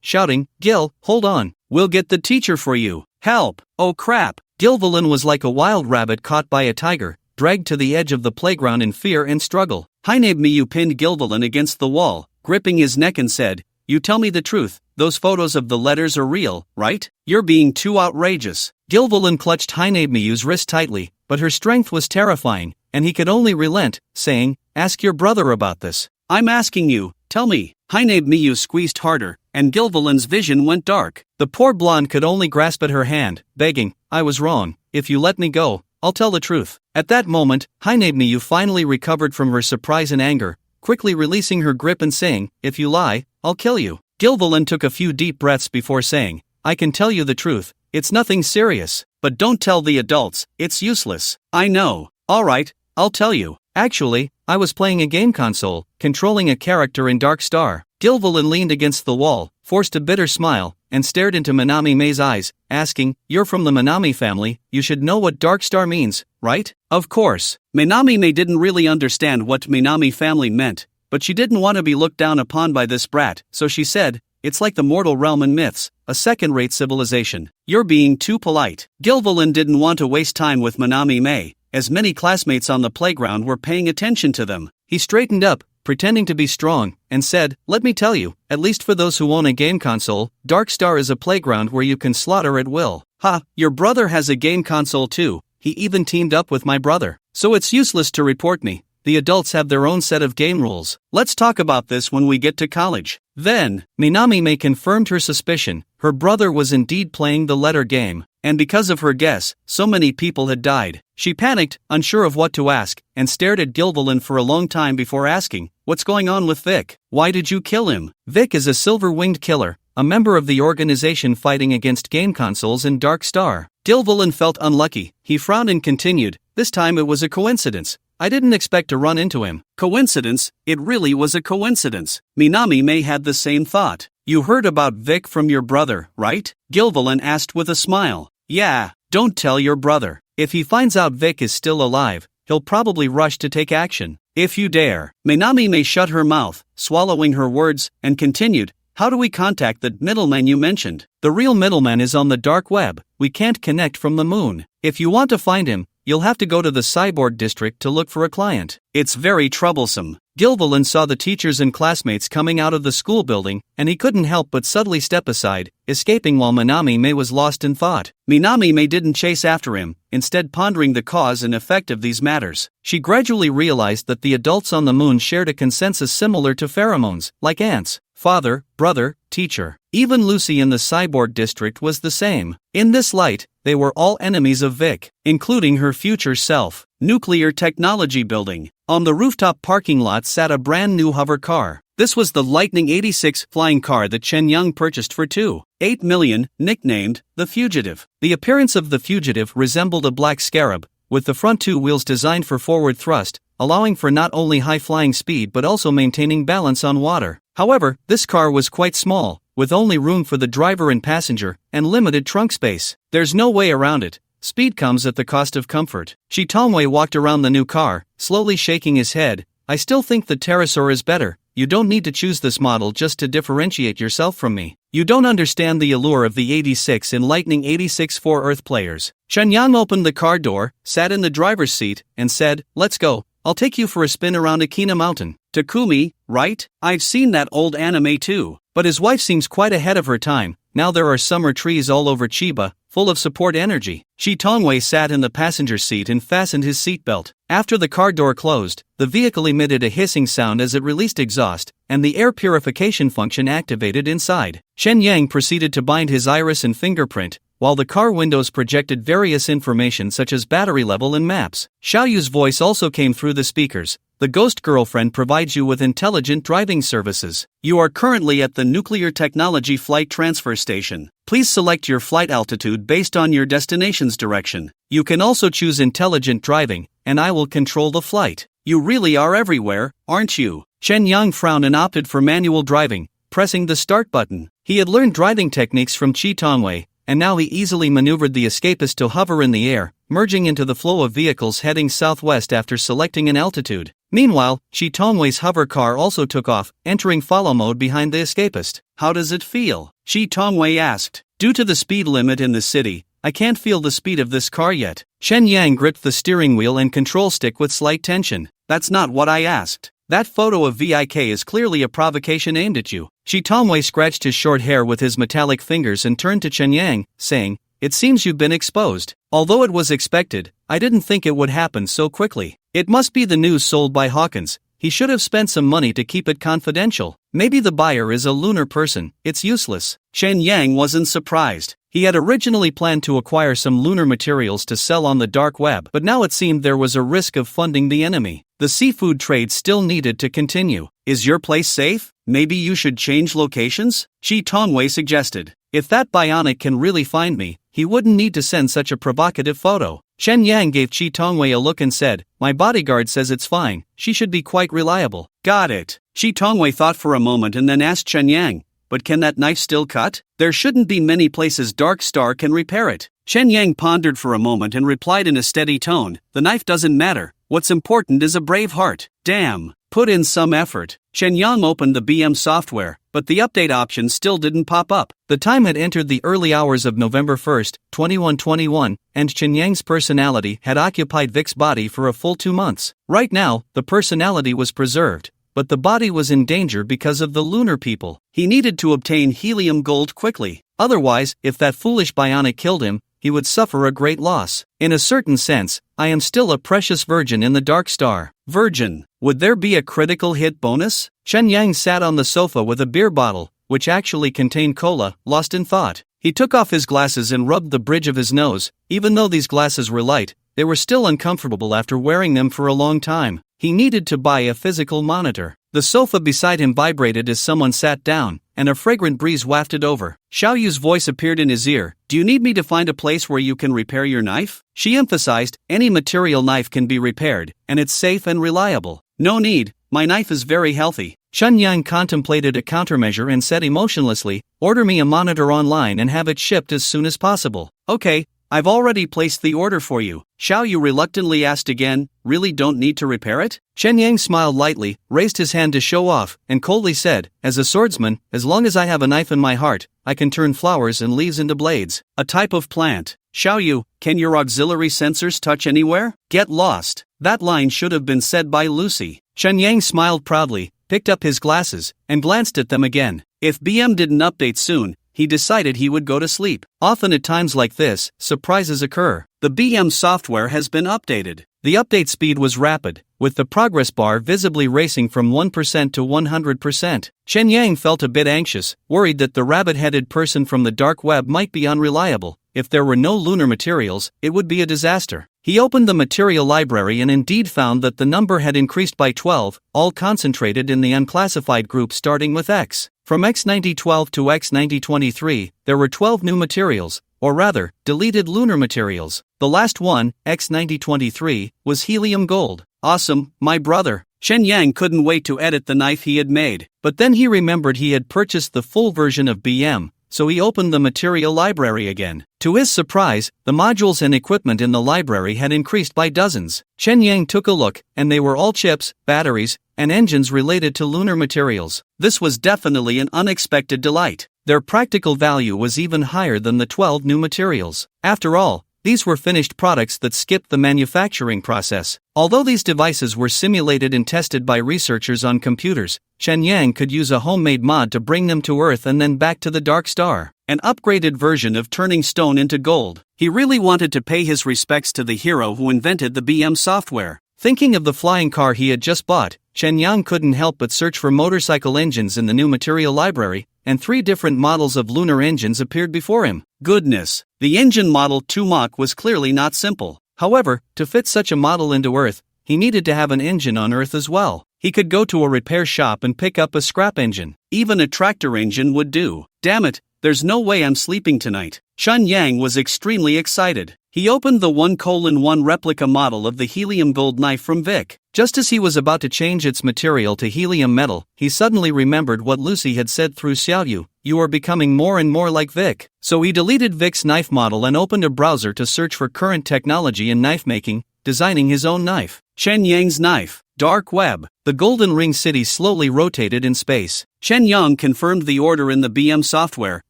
shouting, Gil, hold on. We'll get the teacher for you. Help. Oh crap. Gilvilan was like a wild rabbit caught by a tiger, dragged to the edge of the playground in fear and struggle. Hainebe Miyu pinned Gilvilan against the wall, gripping his neck and said, you tell me the truth, those photos of the letters are real, right? You're being too outrageous. Gilvilan clutched Hainebe Miyu's wrist tightly, but her strength was terrifying, and he could only relent, saying, ask your brother about this. I'm asking you, tell me. Hainebe Miyu squeezed harder, and Gilvilan's vision went dark. The poor blonde could only grasp at her hand, begging, I was wrong, if you let me go, I'll tell the truth. At that moment, Hainebe Miyu finally recovered from her surprise and anger, quickly releasing her grip and saying, if you lie, I'll kill you. Gilvilan took a few deep breaths before saying, I can tell you the truth, it's nothing serious, but don't tell the adults, it's useless. I know. Alright, I'll tell you. Actually, I was playing a game console, controlling a character in Darkstar. Gilvilan leaned against the wall, forced a bitter smile, and stared into Minami Mei's eyes, asking, you're from the Minami family, you should know what Darkstar means, right? Of course. Minami Mei didn't really understand what Minami family meant, but she didn't want to be looked down upon by this brat, so she said, it's like the mortal realm in myths, a second-rate civilization. You're being too polite. Gilvilan didn't want to waste time with Minami Mei, as many classmates on the playground were paying attention to them. He straightened up, pretending to be strong, and said, let me tell you, at least for those who own a game console, Darkstar is a playground where you can slaughter at will. Ha, your brother has a game console too, he even teamed up with my brother. So it's useless to report me. The adults have their own set of game rules. Let's talk about this when we get to college. Then, Minami Mei confirmed her suspicion, her brother was indeed playing the letter game. and because of her guess, so many people had died. She panicked, unsure of what to ask, and stared at Gilvilan for a long time before asking, "What's going on with Vic? Why did you kill him?" Vic is a silver-winged killer, a member of the organization fighting against game consoles in Dark Star. Gilvilan felt unlucky. He frowned and continued, "This time it was a coincidence. I didn't expect to run into him." Coincidence? It really was a coincidence. Minami May had the same thought. "You heard about Vic from your brother, right?" Gilvilan asked with a smile. "Yeah, don't tell your brother. If he finds out Vic is still alive, he'll probably rush to take action. If you dare." Minami May shut her mouth, swallowing her words, and continued, "How do we contact the middleman you mentioned?" "The real middleman is on the dark web. We can't connect from the moon. If you want to find him, you'll have to go to the cyborg district to look for a client. It's very troublesome." Gilvilan saw the teachers and classmates coming out of the school building, and he couldn't help but subtly step aside, escaping while Minami May was lost in thought. Minami May didn't chase after him, instead pondering the cause and effect of these matters. She gradually realized that the adults on the moon shared a consensus similar to pheromones, like ants: father, brother, teacher. Even Lucy in the cyborg district was the same. In this light, they were all enemies of Vic, including her future self. Nuclear Technology Building. On the rooftop parking lot sat a brand new hover car. This was the Lightning 86 flying car that Chen Yang purchased for $2.8 million, nicknamed the Fugitive. The appearance of the Fugitive resembled a black scarab, with the front two wheels designed for forward thrust, allowing for not only high flying speed but also maintaining balance on water. However, this car was quite small, with only room for the driver and passenger, and limited trunk space. There's no way around it. Speed comes at the cost of comfort. Shi Tongwei walked around the new car, slowly shaking his head. "I still think the Pterosaur is better. You don't need to choose this model just to differentiate yourself from me. You don't understand the allure of the 86 in Lightning 86 for Earth players." Chen Yang opened the car door, sat in the driver's seat, and said, "Let's go. I'll take you for a spin around Akina Mountain." Takumi, right? I've seen that old anime too. But his wife seems quite ahead of her time. Now there are summer trees all over Chiba, full of support energy. Shi Tongwei sat in the passenger seat and fastened his seatbelt. After the car door closed, the vehicle emitted a hissing sound as it released exhaust, and the air purification function activated inside. Chen Yang proceeded to bind his iris and fingerprint, while the car windows projected various information such as battery level and maps. Xiaoyu's voice also came through the speakers. "The Ghost Girlfriend provides you with intelligent driving services. You are currently at the Nuclear Technology Flight Transfer Station. Please select your flight altitude based on your destination's direction. You can also choose intelligent driving, and I will control the flight. You really are everywhere, aren't you?" Chen Yang frowned and opted for manual driving, pressing the start button. He had learned driving techniques from Shi Tongwei, and now he easily maneuvered the escapist to hover in the air, merging into the flow of vehicles heading southwest after selecting an altitude. Meanwhile, Shi Tongwei's hover car also took off, entering follow mode behind the escapist. "How does it feel?" Shi Tongwei asked. "Due to the speed limit in the city, I can't feel the speed of this car yet." Chen Yang gripped the steering wheel and control stick with slight tension. "That's not what I asked. That photo of Vik is clearly a provocation aimed at you." Shi Tongwei scratched his short hair with his metallic fingers and turned to Chen Yang, saying, "It seems you've been exposed. Although it was expected, I didn't think it would happen so quickly. It must be the news sold by Hawkins. He should have spent some money to keep it confidential. Maybe the buyer is a lunar person. It's useless." Chen Yang wasn't surprised. He had originally planned to acquire some lunar materials to sell on the dark web, but now it seemed there was a risk of funding the enemy. The seafood trade still needed to continue. "Is your place safe? Maybe you should change locations?" Shi Tongwei suggested. "If that bionic can really find me, he wouldn't need to send such a provocative photo." Chen Yang gave Shi Tongwei a look and said, "My bodyguard says it's fine. She should be quite reliable." "Got it." Shi Tongwei thought for a moment and then asked Chen Yang, "But can that knife still cut? There shouldn't be many places Dark Star can repair it." Chen Yang pondered for a moment and replied in a steady tone, "The knife doesn't matter. What's important is a brave heart." "Damn. Put in some effort." Chen Yang opened the BM software, but the update option still didn't pop up. The time had entered the early hours of November 1st, 2121, and Chen Yang's personality had occupied Vic's body for a full 2 months. Right now, the personality was preserved, but the body was in danger because of the lunar people. He needed to obtain helium gold quickly. Otherwise, if that foolish bionic killed him, he would suffer a great loss. In a certain sense, I am still a precious virgin in the Dark Star. Virgin. Would there be a critical hit bonus? Chen Yang sat on the sofa with a beer bottle, which actually contained cola, lost in thought. He took off his glasses and rubbed the bridge of his nose. Even though these glasses were light, they were still uncomfortable after wearing them for a long time. He needed to buy a physical monitor. The sofa beside him vibrated as someone sat down, and a fragrant breeze wafted over. Xiaoyu's voice appeared in his ear. Do you need me to find a place where you can repair your knife? She emphasized, any material knife can be repaired, and it's safe and reliable. No need, my knife is very healthy. Chen Yang contemplated a countermeasure and said emotionlessly, order me a monitor online and have it shipped as soon as possible. Okay, I've already placed the order for you. Xiaoyu reluctantly asked again, really don't need to repair it? Chen Yang smiled lightly, raised his hand to show off, and coldly said, as a swordsman, as long as I have a knife in my heart, I can turn flowers and leaves into blades. A type of plant. Xiaoyu, can your auxiliary sensors touch anywhere? Get lost. That line should have been said by Lucy. Chen Yang smiled proudly, picked up his glasses, and glanced at them again. If BM didn't update soon, he decided he would go to sleep. Often at times like this, surprises occur. The BM software has been updated. The update speed was rapid, with the progress bar visibly racing from 1% to 100%. Chen Yang felt a bit anxious, worried that the rabbit-headed person from the dark web might be unreliable. If there were no lunar materials, it would be a disaster. He opened the material library and indeed found that the number had increased by 12, all concentrated in the unclassified group starting with X. From X9012 to X9023, there were 12 new materials, or rather, deleted lunar materials. The last one, X9023, was helium gold. Awesome, my brother. Chen Yang couldn't wait to edit the knife he had made, but then he remembered he had purchased the full version of BM, so he opened the material library again. To his surprise, the modules and equipment in the library had increased by dozens. Chen Yang took a look, and they were all chips, batteries, and engines related to lunar materials. This was definitely an unexpected delight. Their practical value was even higher than the 12 new materials. After all, these were finished products that skipped the manufacturing process. Although these devices were simulated and tested by researchers on computers, Chen Yang could use a homemade mod to bring them to Earth and then back to the Dark Star. An upgraded version of turning stone into gold. He really wanted to pay his respects to the hero who invented the BM software. Thinking of the flying car he had just bought, Chen Yang couldn't help but search for motorcycle engines in the new material library, and 3 different models of lunar engines appeared before him. Goodness! The engine model 2 Mach was clearly not simple. However, to fit such a model into Earth, he needed to have an engine on Earth as well. He could go to a repair shop and pick up a scrap engine. Even a tractor engine would do. Damn it, there's no way I'm sleeping tonight. Chen Yang was extremely excited. He opened the 1:1 replica model of the helium gold knife from Vic. Just as he was about to change its material to helium metal, he suddenly remembered what Lucy had said through Xiaoyu, you are becoming more and more like Vic. So he deleted Vic's knife model and opened a browser to search for current technology in knife making, designing his own knife. Chen Yang's knife. Dark web. The Golden Ring City slowly rotated in space. Chen Yang confirmed the order in the BM software,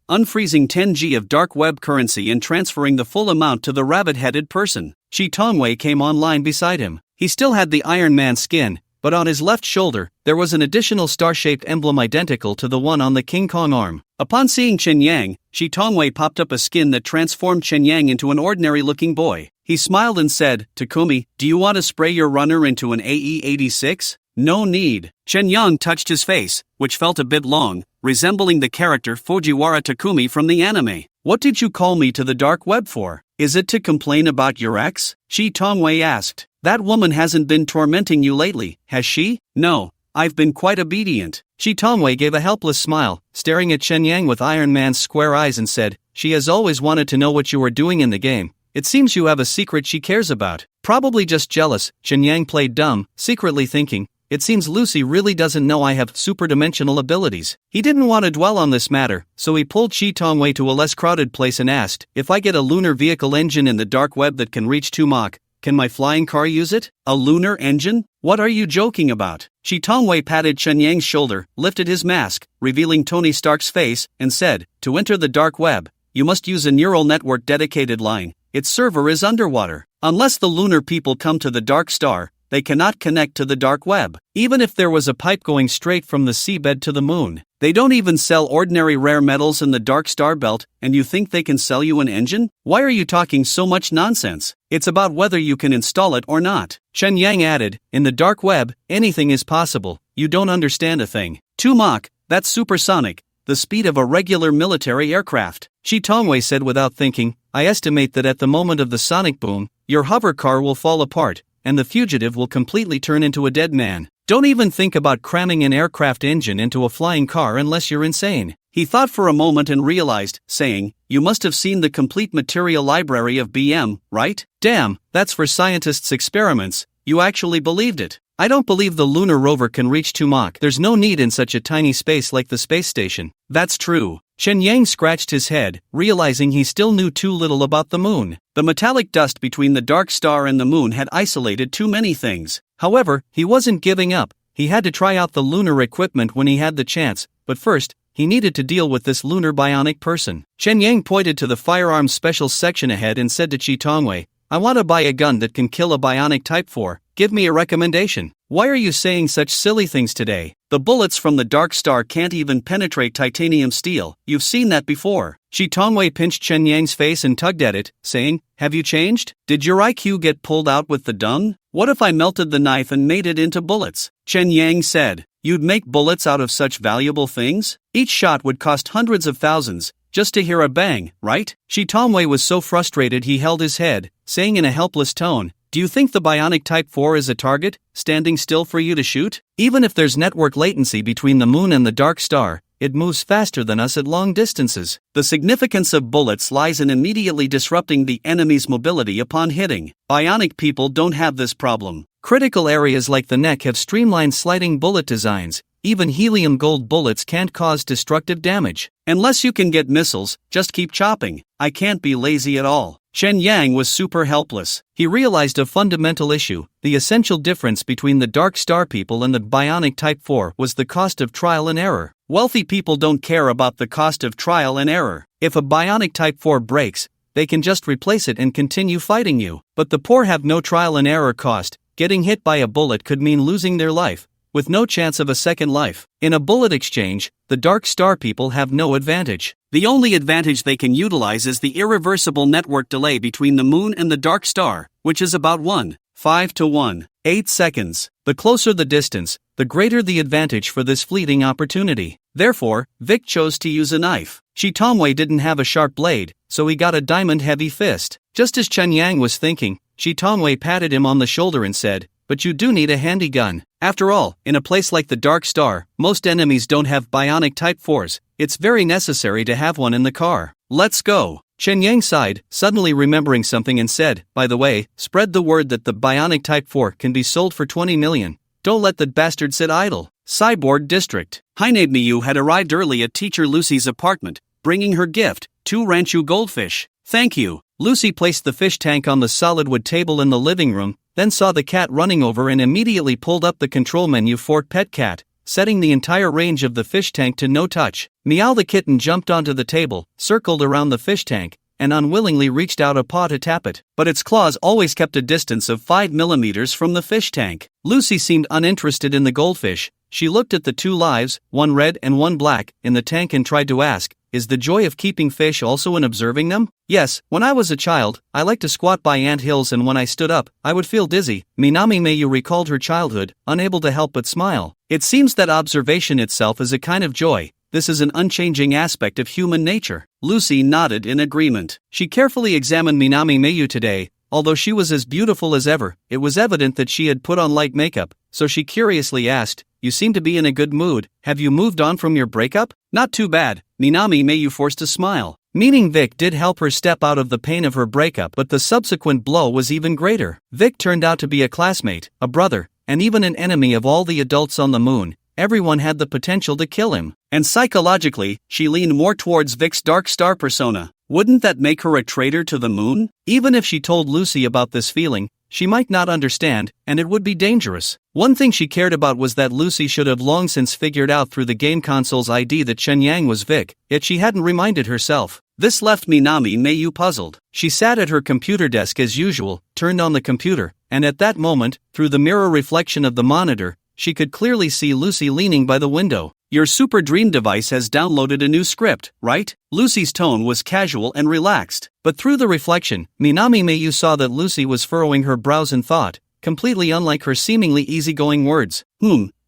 unfreezing 10G of dark web currency and transferring the full amount to the rabbit-headed person. Shi Tongwei came online beside him. He still had the Iron Man skin, but on his left shoulder, there was an additional star-shaped emblem identical to the one on the King Kong arm. Upon seeing Chen Yang, Shi Tongwei popped up a skin that transformed Chen Yang into an ordinary-looking boy. He smiled and said, Takumi, do you want to spray your runner into an AE-86? No need. Chen Yang touched his face, which felt a bit long, resembling the character Fujiwara Takumi from the anime. What did you call me to the dark web for? Is it to complain about your ex? Shi Tongwei asked. That woman hasn't been tormenting you lately, has she? No, I've been quite obedient. Shi Tongwei gave a helpless smile, staring at Chen Yang with Iron Man's square eyes and said, she has always wanted to know what you are doing in the game. It seems you have a secret she cares about. Probably just jealous. Chen Yang played dumb, secretly thinking, it seems Lucy really doesn't know I have superdimensional abilities. He didn't want to dwell on this matter, so he pulled Shi Tongwei to a less crowded place and asked, if I get a lunar vehicle engine in the dark web that can reach 2 Mach, can my flying car use it? A lunar engine? What are you joking about? Shi Tongwei patted Chen Yang's shoulder, lifted his mask, revealing Tony Stark's face, and said, to enter the dark web, you must use a neural network dedicated line. Its server is underwater. Unless the lunar people come to the dark star, they cannot connect to the dark web. Even if there was a pipe going straight from the seabed to the moon. They don't even sell ordinary rare metals in the dark star belt, and you think they can sell you an engine? Why are you talking so much nonsense? It's about whether you can install it or not. Chen Yang added, in the dark web, anything is possible. You don't understand a thing. 2 Mach, that's supersonic. the speed of a regular military aircraft. Shi Tongwei said without thinking, I estimate that at the moment of the sonic boom, your hover car will fall apart, and the fugitive will completely turn into a dead man. Don't even think about cramming an aircraft engine into a flying car unless you're insane. He thought for a moment and realized, saying, you must have seen the complete material library of BM, right? Damn, that's for scientists' experiments. You actually believed it. I don't believe the lunar rover can reach to Mach. There's no need in such a tiny space like the space station. That's true. Chen Yang scratched his head, realizing he still knew too little about the moon. The metallic dust between the dark star and the moon had isolated too many things. However, he wasn't giving up. He had to try out the lunar equipment when he had the chance, but first, he needed to deal with this lunar bionic person. Chen Yang pointed to the firearms special section ahead and said to Chi Tongwei, I want to buy a gun that can kill a bionic Type 4. Give me a recommendation. Why are you saying such silly things today? The bullets from the Dark Star can't even penetrate titanium steel. You've seen that before. Shi Tongwei pinched Chen Yang's face and tugged at it, saying, have you changed? Did your IQ get pulled out with the dung? What if I melted the knife and made it into bullets? Chen Yang said, you'd make bullets out of such valuable things? Each shot would cost hundreds of thousands, just to hear a bang, right? Shi Tongwei was so frustrated he held his head, saying in a helpless tone, do you think the bionic Type 4 is a target, standing still for you to shoot? Even if there's network latency between the moon and the dark star, it moves faster than us at long distances. The significance of bullets lies in immediately disrupting the enemy's mobility upon hitting. Bionic people don't have this problem. Critical areas like the neck have streamlined sliding bullet designs. Even helium gold bullets can't cause destructive damage. Unless you can get missiles, just keep chopping. I can't be lazy at all. Chen Yang was super helpless. He realized a fundamental issue. The essential difference between the Dark Star people and the bionic Type 4 was the cost of trial and error. Wealthy people don't care about the cost of trial and error. If a bionic Type 4 breaks, they can just replace it and continue fighting you. But the poor have no trial and error cost. Getting hit by a bullet could mean losing their life, with no chance of a second life. In a bullet exchange, the Dark Star people have no advantage. The only advantage they can utilize is the irreversible network delay between the moon and the Dark Star, which is about 1.5 to 1.8 seconds. The closer the distance, the greater the advantage for this fleeting opportunity. Therefore, Vic chose to use a knife. Shi Tongwei didn't have a sharp blade, so he got a diamond-heavy fist. Just as Chen Yang was thinking, Shi Tongwei patted him on the shoulder and said, but you do need a handy gun. After all, in a place like the Dark Star, most enemies don't have bionic Type 4s. It's very necessary to have one in the car. Let's go. Chen Yang sighed, suddenly remembering something and said, by the way, spread the word that the bionic Type 4 can be sold for 20 million. Don't let that bastard sit idle. Cyborg District. Hainade Miyu had arrived early at teacher Lucy's apartment, bringing her gift, 2 Ranchu goldfish. Thank you. Lucy placed the fish tank on the solid wood table in the living room, then saw the cat running over and immediately pulled up the control menu for Pet Cat, setting the entire range of the fish tank to no touch. Meow the kitten jumped onto the table, circled around the fish tank, and unwillingly reached out a paw to tap it, but its claws always kept a distance of 5 millimeters from the fish tank. Lucy seemed uninterested in the goldfish. She looked at the 2 lives, one red and one black, in the tank and tried to ask, is the joy of keeping fish also in observing them? Yes, when I was a child, I liked to squat by ant hills, and when I stood up, I would feel dizzy. Minami Mayu recalled her childhood, unable to help but smile. It seems that observation itself is a kind of joy. This is an unchanging aspect of human nature. Lucy nodded in agreement. She carefully examined Minami Mayu today. Although she was as beautiful as ever, it was evident that she had put on light makeup, so she curiously asked, you seem to be in a good mood. Have you moved on from your breakup? Not too bad. Minami Mayu forced a smile. Meaning Vic did help her step out of the pain of her breakup, but the subsequent blow was even greater. Vic turned out to be a classmate, a brother, and even an enemy of all the adults on the moon. Everyone had the potential to kill him. And psychologically, she leaned more towards Vic's Dark Star persona. Wouldn't that make her a traitor to the moon? Even if she told Lucy about this feeling, she might not understand, and it would be dangerous. One thing she cared about was that Lucy should have long since figured out through the game console's ID that Chen Yang was Vic, yet she hadn't reminded herself. This left Minami Mayu puzzled. She sat at her computer desk as usual, turned on the computer, and at that moment, through the mirror reflection of the monitor, she could clearly see Lucy leaning by the window. Your Super Dream device has downloaded a new script, right? Lucy's tone was casual and relaxed. But through the reflection, Minami Mayu saw that Lucy was furrowing her brows in thought, completely unlike her seemingly easygoing words.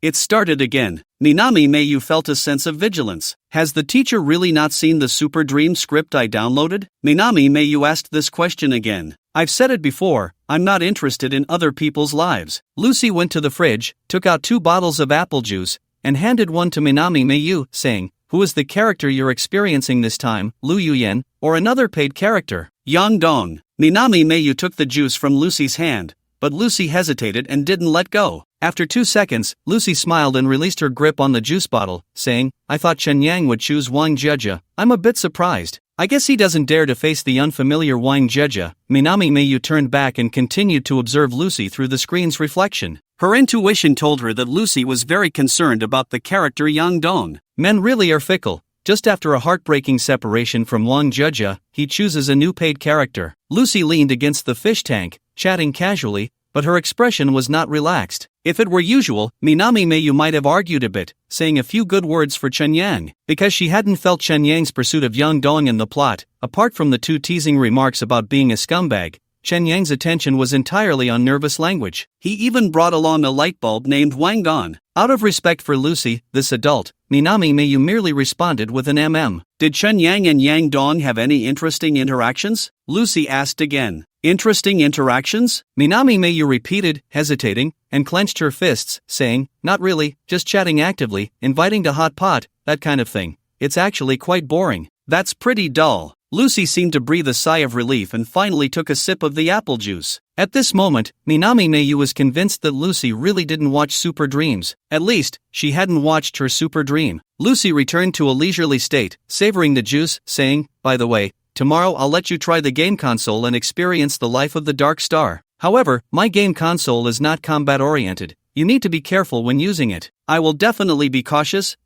It started again. Minami Mayu felt a sense of vigilance. Has the teacher really not seen the Super Dream script I downloaded? Minami Mayu asked this question again. I've said it before, I'm not interested in other people's lives. Lucy went to the fridge, took out 2 bottles of apple juice, and handed one to Minami Mayu, saying, who is the character you're experiencing this time, Lu Yuyen, or another paid character? Yang Dong. Minami Mayu took the juice from Lucy's hand, but Lucy hesitated and didn't let go. After 2 seconds, Lucy smiled and released her grip on the juice bottle, saying, I thought Chen Yang would choose Wang Jieja. I'm a bit surprised. I guess he doesn't dare to face the unfamiliar Wang Jieja. Minami Mayu turned back and continued to observe Lucy through the screen's reflection. Her intuition told her that Lucy was very concerned about the character Yang Dong. Men really are fickle. Just after a heartbreaking separation from Wang Jieja, he chooses a new paid character. Lucy leaned against the fish tank, chatting casually, but her expression was not relaxed. If it were usual, Minami Mayu might have argued a bit, saying a few good words for Chen Yang. Because she hadn't felt Chen Yang's pursuit of Yang Dong in the plot, apart from the 2 teasing remarks about being a scumbag, Chen Yang's attention was entirely on nervous language. He even brought along a light bulb named Wang Gon. Out of respect for Lucy, this adult, Minami Mayu merely responded with an mm. Did Chen Yang and Yang Dong have any interesting interactions? Lucy asked again. Interesting interactions? Minami Mayu repeated, hesitating, and clenched her fists, saying, not really, just chatting actively, inviting to hot pot, that kind of thing. It's actually quite boring. That's pretty dull. Lucy seemed to breathe a sigh of relief and finally took a sip of the apple juice. At this moment, Minami Mayu was convinced that Lucy really didn't watch Super Dreams. At least, she hadn't watched her Super Dream. Lucy returned to a leisurely state, savoring the juice, saying, by the way, tomorrow I'll let you try the game console and experience the life of the Dark Star. However, my game console is not combat-oriented. You need to be careful when using it. I will definitely be cautious,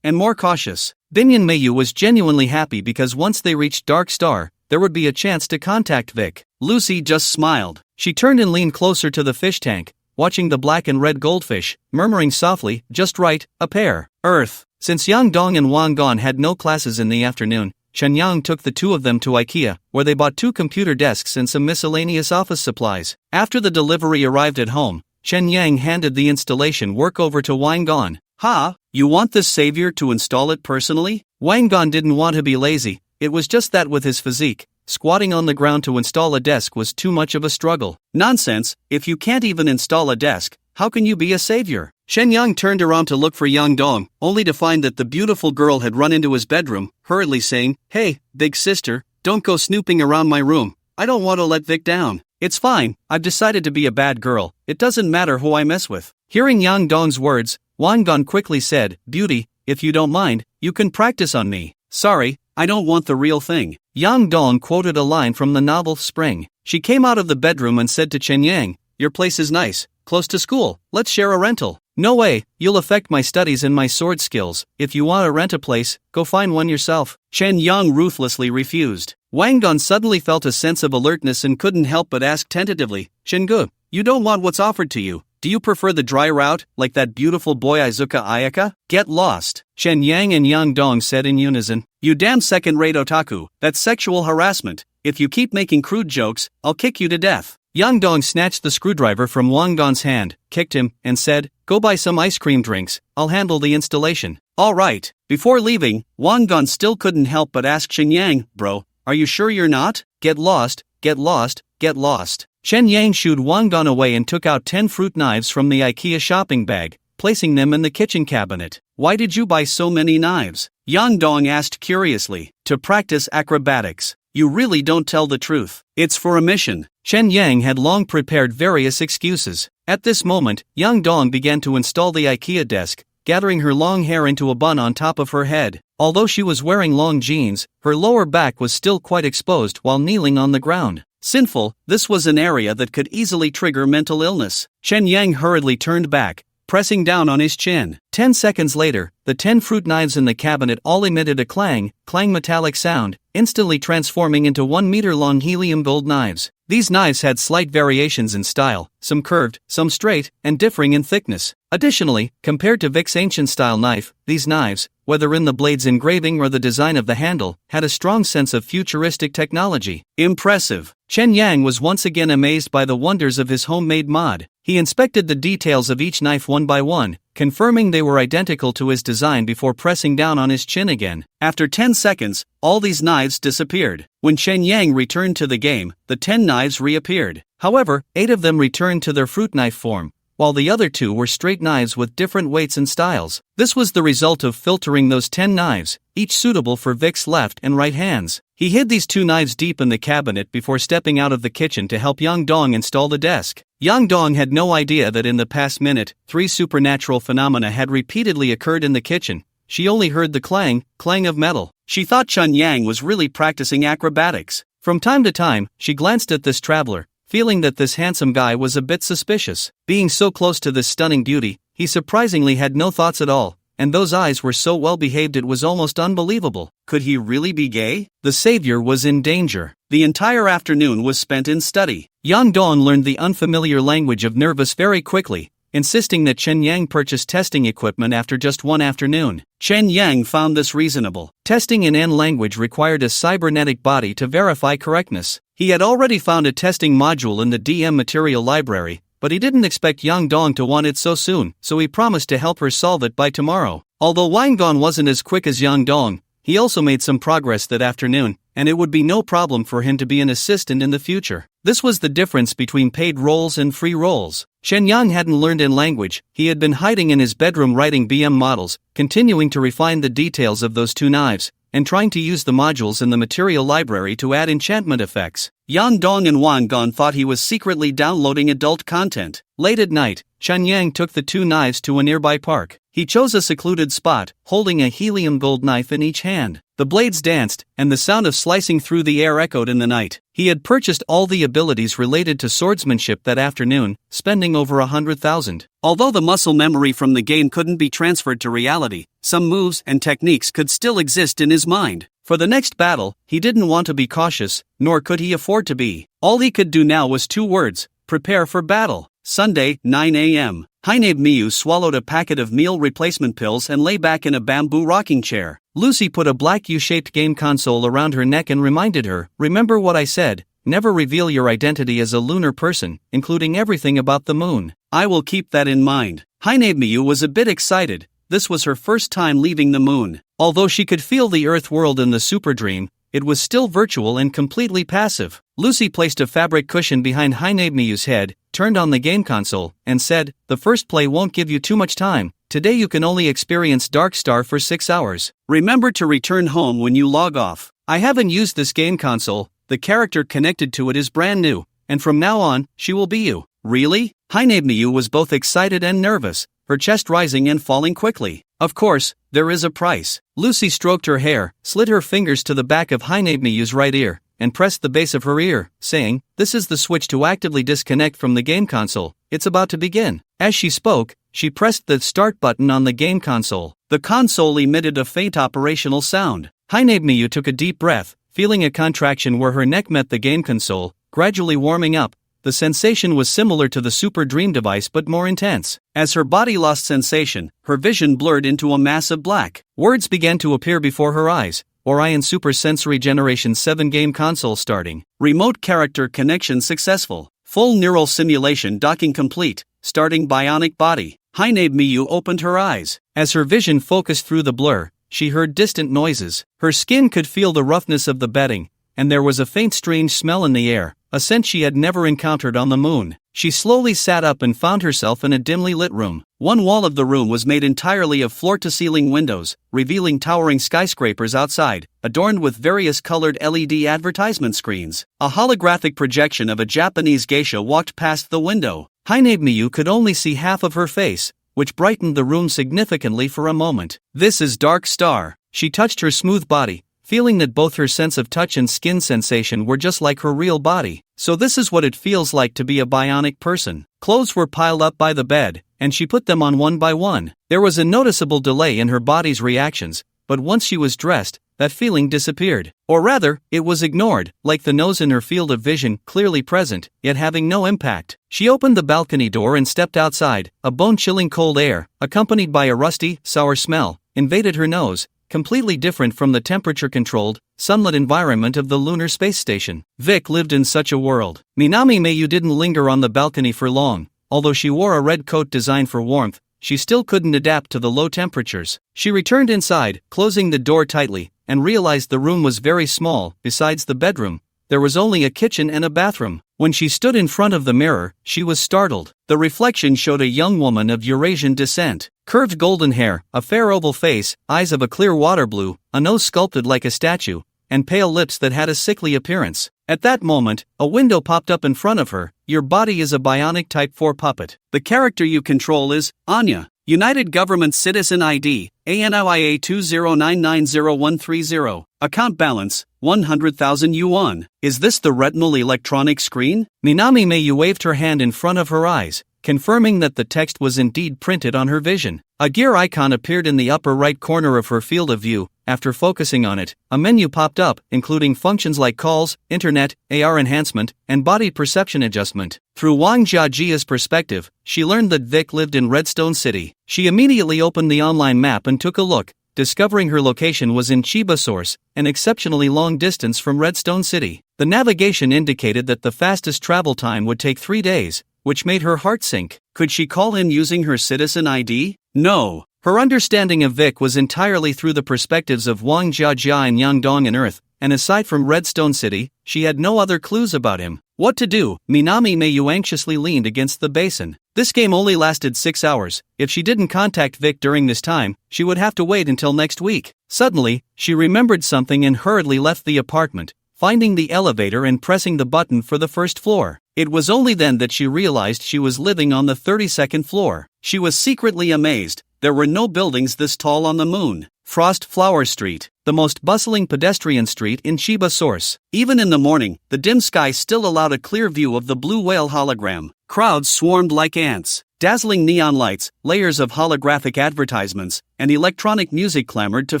and more cautious. Binyan Mayu was genuinely happy because once they reached Dark Star, there would be a chance to contact Vic. Lucy just smiled. She turned and leaned closer to the fish tank, watching the black and red goldfish, murmuring softly, just right, a pair. Earth. Since Yang Dong and Wang Gon had no classes in the afternoon, Chen Yang took the 2 of them to IKEA, where they bought 2 computer desks and some miscellaneous office supplies. After the delivery arrived at home, Chen Yang handed the installation work over to Wang Gon. Ha, you want this savior to install it personally? Wang Gon didn't want to be lazy, it was just that with his physique, squatting on the ground to install a desk was too much of a struggle. Nonsense, if you can't even install a desk, how can you be a savior? Chen Yang turned around to look for Yang Dong, only to find that the beautiful girl had run into his bedroom, hurriedly saying, Hey, big sister, don't go snooping around my room. I don't want to let Vic down. It's fine, I've decided to be a bad girl, it doesn't matter who I mess with. Hearing Yang Dong's words, Wang Gon quickly said, Beauty, if you don't mind, you can practice on me. Sorry, I don't want the real thing. Yang Dong quoted a line from the novel Spring. She came out of the bedroom and said to Chen Yang, Your place is nice, close to school, let's share a rental. No way, you'll affect my studies and my sword skills. If you want to rent a place, go find one yourself. Chen Yang ruthlessly refused. Wang Gon suddenly felt a sense of alertness and couldn't help but ask tentatively, Shingu, you don't want what's offered to you. Do you prefer the dry route, like that beautiful boy Izuka Ayaka? Get lost. Chen Yang and Yang Dong said in unison. You damn second-rate otaku, that's sexual harassment. If you keep making crude jokes, I'll kick you to death. Yang Dong snatched the screwdriver from Wang Gon's hand, kicked him, and said, Go buy some ice cream drinks, I'll handle the installation. All right. Before leaving, Wang Gon still couldn't help but ask Chen Yang, Bro, are you sure you're not? Get lost, get lost, get lost. Chen Yang shooed Wang Gon away and took out 10 fruit knives from the IKEA shopping bag, placing them in the kitchen cabinet. Why did you buy so many knives? Yang Dong asked curiously. To practice acrobatics. You really don't tell the truth. It's for a mission. Chen Yang had long prepared various excuses. At this moment, Yang Dong began to install the IKEA desk, gathering her long hair into a bun on top of her head. Although she was wearing long jeans, her lower back was still quite exposed while kneeling on the ground. Sinful, this was an area that could easily trigger mental illness. Chen Yang hurriedly turned back, pressing down on his chin. 10 seconds later, the 10 fruit knives in the cabinet all emitted a clang metallic sound, instantly transforming into 1-meter-long helium gold knives. These knives had slight variations in style, some curved, some straight, and differing in thickness. Additionally, compared to Vic's ancient-style knife, these knives, whether in the blade's engraving or the design of the handle, had a strong sense of futuristic technology. Impressive. Chen Yang was once again amazed by the wonders of his homemade mod. He inspected the details of each knife one by one, confirming they were identical to his design before pressing down on his chin again. After 10 seconds, all these knives disappeared. When Chen Yang returned to the game, the 10 knives reappeared. However, 8 of them returned to their fruit knife form, while the other 2 were straight knives with different weights and styles. This was the result of filtering those 10 knives, each suitable for Vic's left and right hands. He hid these 2 knives deep in the cabinet before stepping out of the kitchen to help Yang Dong install the desk. Yang Dong had no idea that in the past minute, 3 supernatural phenomena had repeatedly occurred in the kitchen. She only heard the clang of metal. She thought Chen Yang was really practicing acrobatics. From time to time, she glanced at this traveler, feeling that this handsome guy was a bit suspicious. Being so close to this stunning beauty, he surprisingly had no thoughts at all, and those eyes were so well behaved it was almost unbelievable. Could he really be gay? The savior was in danger. The entire afternoon was spent in study. Yang Dong learned the unfamiliar language of nervous very quickly, insisting that Chen Yang purchase testing equipment after just one afternoon. Chen Yang found this reasonable. Testing in N language required a cybernetic body to verify correctness. He had already found a testing module in the DM material library, but he didn't expect Yang Dong to want it so soon, so he promised to help her solve it by tomorrow. Although Wang Gong wasn't as quick as Yang Dong, he also made some progress that afternoon, and it would be no problem for him to be an assistant in the future. This was the difference between paid roles and free roles. Chen Yang hadn't learned in language. He had been hiding in his bedroom writing BM models, continuing to refine the details of those 2 knives, and trying to use the modules in the material library to add enchantment effects. Yang Dong and Wang Gong thought he was secretly downloading adult content. Late at night, Chen Yang took the 2 knives to a nearby park. He chose a secluded spot, holding a helium gold knife in each hand. The blades danced, and the sound of slicing through the air echoed in the night. He had purchased all the abilities related to swordsmanship that afternoon, spending over 100,000. Although the muscle memory from the game couldn't be transferred to reality, some moves and techniques could still exist in his mind. For the next battle, he didn't want to be cautious, nor could he afford to be. All he could do now was 2 words: prepare for battle. Sunday, 9 a.m. Hainab Miu swallowed a packet of meal replacement pills and lay back in a bamboo rocking chair. Lucy put a black U-shaped game console around her neck and reminded her, "Remember what I said, never reveal your identity as a lunar person, including everything about the moon." "I will keep that in mind." Hainab Miu was a bit excited. This was her first time leaving the moon. Although she could feel the Earth world in the super dream, it was still virtual and completely passive. Lucy placed a fabric cushion behind Hainab Miu's head, turned on the game console, and said, "The first play won't give you too much time. Today you can only experience Dark Star for 6 hours. Remember to return home when you log off. I haven't used this game console, the character connected to it is brand new, and from now on, she will be you." "Really?" Hainab Miu was both excited and nervous, her chest rising and falling quickly. "Of course, there is a price." Lucy stroked her hair, slid her fingers to the back of Hainab Miu's right ear, and pressed the base of her ear, saying, "This is the switch to actively disconnect from the game console. It's about to begin." As she spoke, she pressed the start button on the game console. The console emitted a faint operational sound. Hainab Miu took a deep breath, feeling a contraction where her neck met the game console, gradually warming up. The sensation was similar to the Super Dream device but more intense. As her body lost sensation, her vision blurred into a mass of black. Words began to appear before her eyes. Orion Super Sensory Generation 7 game console starting. Remote character connection successful. Full neural simulation docking complete. Starting bionic body. Hainab Miu opened her eyes. As her vision focused through the blur, she heard distant noises. Her skin could feel the roughness of the bedding, and there was a faint strange smell in the air, a scent she had never encountered on the moon. She slowly sat up and found herself in a dimly lit room. One wall of the room was made entirely of floor-to-ceiling windows, revealing towering skyscrapers outside, adorned with various colored LED advertisement screens. A holographic projection of a Japanese geisha walked past the window. Hainab Miu could only see half of her face, which brightened the room significantly for a moment. "This is Dark Star." She touched her smooth body, feeling that both her sense of touch and skin sensation were just like her real body. So this is what it feels like to be a bionic person. Clothes were piled up by the bed, and she put them on one by one. There was a noticeable delay in her body's reactions, but once she was dressed, that feeling disappeared. Or rather, it was ignored, like the nose in her field of vision, clearly present, yet having no impact. She opened the balcony door and stepped outside. A bone-chilling cold air, accompanied by a rusty, sour smell, invaded her nose, completely different from the temperature-controlled, sunlit environment of the lunar space station. Vic lived in such a world. Minami Mayu didn't linger on the balcony for long. although she wore a red coat designed for warmth, she still couldn't adapt to the low temperatures. She returned inside, closing the door tightly, and realized the room was very small. Besides the bedroom, there was only a kitchen and a bathroom. When she stood in front of the mirror, she was startled. The reflection showed a young woman of Eurasian descent. Curved golden hair, a fair oval face, eyes of a clear water blue, a nose sculpted like a statue, and pale lips that had a sickly appearance. At that moment, a window popped up in front of her. Your body is a bionic Type 4 puppet. The character you control is Anya. United Government Citizen ID, ANIA 20990130. Account balance, 100,000 yuan. Is this the retinal electronic screen? Minami Mayu waved her hand in front of her eyes, confirming that the text was indeed printed on her vision. A gear icon appeared in the upper right corner of her field of view. After focusing on it, a menu popped up, including functions like calls, internet, AR enhancement, and body perception adjustment. Through Wang Jiajia's perspective, she learned that Vic lived in Redstone City. She immediately opened the online map and took a look, discovering her location was in Chiba Source, an exceptionally long distance from Redstone City. The navigation indicated that the fastest travel time would take 3 days, which made her heart sink. Could she call in using her citizen ID? No. Her understanding of Vic was entirely through the perspectives of Wang Jiajia and Yangdong and Earth, and aside from Redstone City, she had no other clues about him. What to do? Minami Mayu anxiously leaned against the basin. This game only lasted 6 hours. If she didn't contact Vic during this time, she would have to wait until next week. Suddenly, she remembered something and hurriedly left the apartment, finding the elevator and pressing the button for the first floor. It was only then that she realized she was living on the 32nd floor. She was secretly amazed. There were no buildings this tall on the moon. Frost Flower Street, the most bustling pedestrian street in Chiba Source. Even in the morning, the dim sky still allowed a clear view of the blue whale hologram. Crowds swarmed like ants. Dazzling neon lights, layers of holographic advertisements, and electronic music clamored to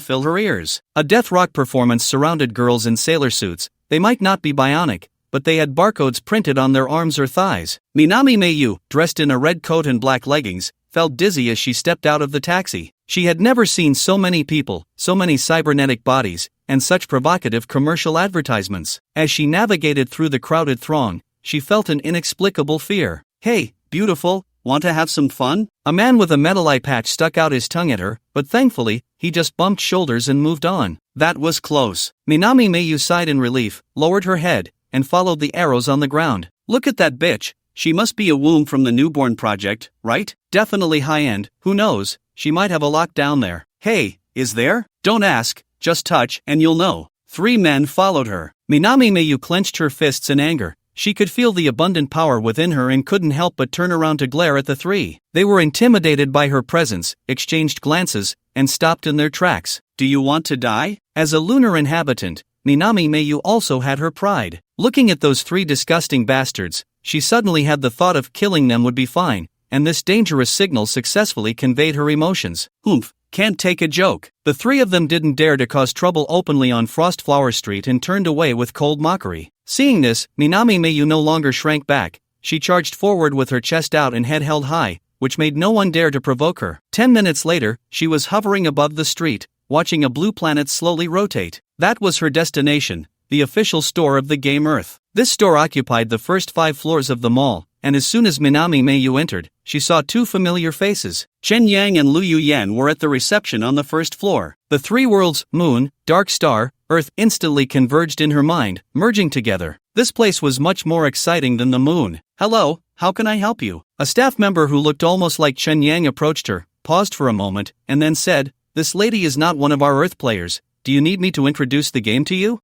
fill her ears. A death rock performance surrounded girls in sailor suits. They might not be bionic, but they had barcodes printed on their arms or thighs. Minami Mayu, dressed in a red coat and black leggings, felt dizzy as she stepped out of the taxi. She had never seen so many people, so many cybernetic bodies, and such provocative commercial advertisements. As she navigated through the crowded throng, she felt an inexplicable fear. Hey, beautiful, want to have some fun? A man with a metal eye patch stuck out his tongue at her, but thankfully, he just bumped shoulders and moved on. That was close. Minami Mayu sighed in relief, lowered her head, and followed the arrows on the ground. Look at that bitch. She must be a womb from the newborn project, right? Definitely high-end, who knows, she might have a lock down there. Hey, is there? Don't ask, just touch and you'll know. 3 men followed her. Minami Mayu clenched her fists in anger. She could feel the abundant power within her and couldn't help but turn around to glare at the 3. They were intimidated by her presence, exchanged glances, and stopped in their tracks. Do you want to die? As a lunar inhabitant, Minami Mayu also had her pride. Looking at those 3 disgusting bastards, she suddenly had the thought of killing them would be fine, and this dangerous signal successfully conveyed her emotions. Oomph, can't take a joke. The 3 of them didn't dare to cause trouble openly on Frostflower Street and turned away with cold mockery. Seeing this, Minami Mayu no longer shrank back. She charged forward with her chest out and head held high, which made no one dare to provoke her. 10 minutes later, she was hovering above the street, watching a blue planet slowly rotate. That was her destination, the official store of the game Earth. This store occupied the first 5 floors of the mall, and as soon as Minami Mayu entered, she saw 2 familiar faces. Chen Yang and Lu Yuyan were at the reception on the first floor. The 3 worlds, Moon, Dark Star, Earth, instantly converged in her mind, merging together. This place was much more exciting than the moon. Hello, how can I help you? A staff member who looked almost like Chen Yang approached her, paused for a moment, and then said, "This lady is not one of our Earth players. Do you need me to introduce the game to you?"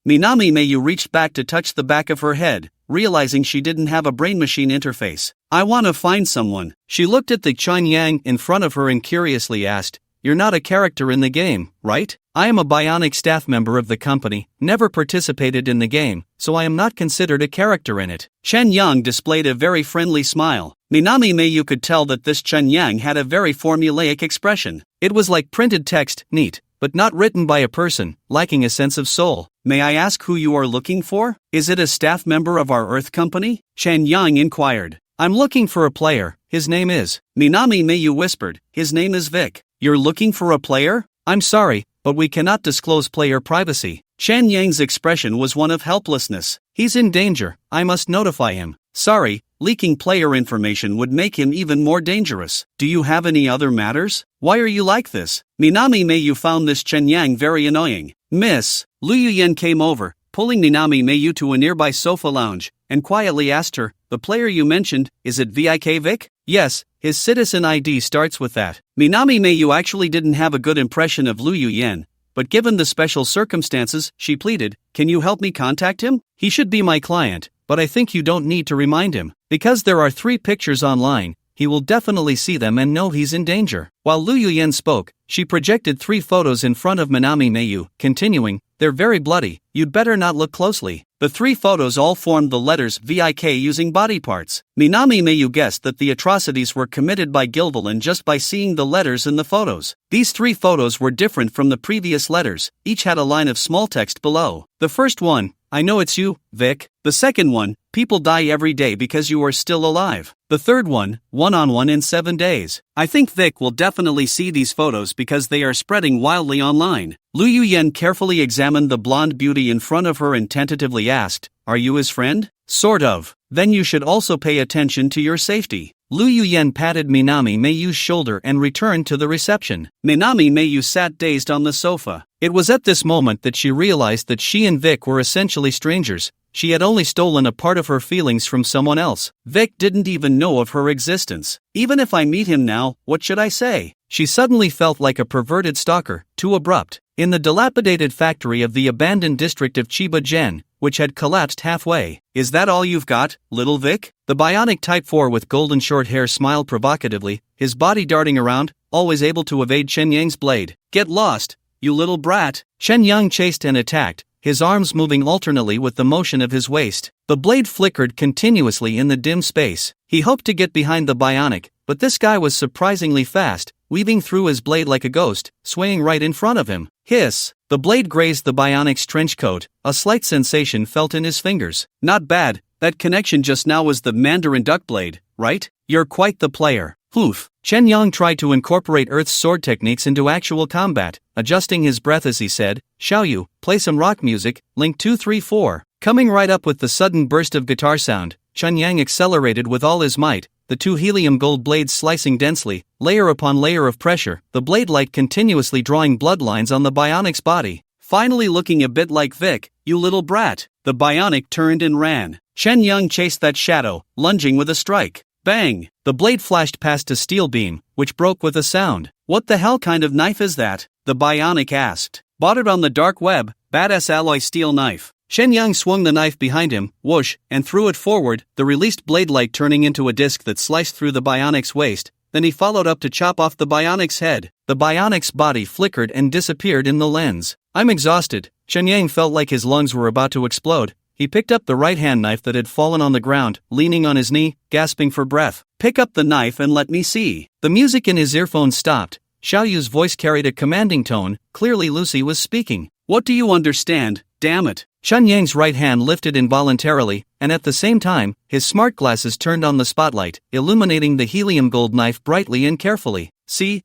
Minami Mayu reached back to touch the back of her head, realizing she didn't have a brain machine interface. I want to find someone. She looked at the Chen Yang in front of her and curiously asked, "You're not a character in the game, right?" "I am a bionic staff member of the company, never participated in the game, so I am not considered a character in it." Chen Yang displayed a very friendly smile. Minami Mayu could tell that this Chen Yang had a very formulaic expression. It was like printed text, neat, but not written by a person, lacking a sense of soul. May I ask who you are looking for? Is it a staff member of our Earth company? Chen Yang inquired. I'm looking for a player, his name is. Minami Mayu whispered, his name is Vic. You're looking for a player? I'm sorry, but we cannot disclose player privacy. Chen Yang's expression was one of helplessness. He's in danger, I must notify him. Sorry, leaking player information would make him even more dangerous. Do you have any other matters? Why are you like this? Minami Mayu found this Chen Yang very annoying. Miss, Liu Yen came over, pulling Minami Mayu to a nearby sofa lounge, and quietly asked her, the player you mentioned, is it VIK Vic? Yes, his citizen ID starts with that. Minami Mayu actually didn't have a good impression of Liu Yen, but given the special circumstances, she pleaded, can you help me contact him? He should be my client, but I think you don't need to remind him. Because there are 3 pictures online, he will definitely see them and know he's in danger. While Liu Yen spoke, she projected 3 photos in front of Minami Mayu, continuing, they're very bloody, you'd better not look closely. The 3 photos all formed the letters VIK using body parts. Minami Mayu guessed that the atrocities were committed by Gilvillain just by seeing the letters in the photos. These 3 photos were different from the previous letters, each had a line of small text below. The first one, I know it's you, Vic. The second one, people die every day because you are still alive. The third one, one-on-one in 7 days. I think Vic will definitely see these photos because they are spreading wildly online. Liu Yen carefully examined the blonde beauty in front of her and tentatively asked, are you his friend? Sort of. Then you should also pay attention to your safety. Liu Yen patted Minami Mayu's shoulder and returned to the reception. Minami Mayu sat dazed on the sofa. It was at this moment that she realized that she and Vic were essentially strangers. She had only stolen a part of her feelings from someone else. Vic didn't even know of her existence. Even if I meet him now, what should I say? She suddenly felt like a perverted stalker, too abrupt. In the dilapidated factory of the abandoned district of Chiba-gen, which had collapsed halfway. Is that all you've got, little Vic? The bionic Type 4 with golden short hair smiled provocatively, his body darting around, always able to evade Chen Yang's blade. Get lost, you little brat. Chen Yang chased and attacked, his arms moving alternately with the motion of his waist. The blade flickered continuously in the dim space. He hoped to get behind the bionic, but this guy was surprisingly fast, weaving through his blade like a ghost, swaying right in front of him. Hiss! The blade grazed the bionic's trench coat, a slight sensation felt in his fingers. Not bad, that connection just now was the Mandarin duck blade, right? You're quite the player. Oof. Chen Yang tried to incorporate Earth's sword techniques into actual combat, adjusting his breath as he said, Xiaoyu, play some rock music, Link 234. Coming right up with the sudden burst of guitar sound, Chen Yang accelerated with all his might, the 2 helium gold blades slicing densely, layer upon layer of pressure, the blade light continuously drawing bloodlines on the bionic's body. Finally looking a bit like Vic, you little brat. The bionic turned and ran. Chen Yang chased that shadow, lunging with a strike. Bang! The blade flashed past a steel beam, which broke with a sound. What the hell kind of knife is that? The bionic asked. Bought it on the dark web, badass alloy steel knife. Chen Yang swung the knife behind him, whoosh, and threw it forward, the released blade light turning into a disc that sliced through the bionic's waist. Then he followed up to chop off the bionic's head. The bionic's body flickered and disappeared in the lens. I'm exhausted. Chen Yang felt like his lungs were about to explode. He picked up the right-hand knife that had fallen on the ground, leaning on his knee, gasping for breath. Pick up the knife and let me see. The music in his earphones stopped. Xiaoyu's voice carried a commanding tone, clearly Lucy was speaking. What do you understand, damn it? Chen Yang's right hand lifted involuntarily, and at the same time, his smart glasses turned on the spotlight, illuminating the helium gold knife brightly and carefully. See,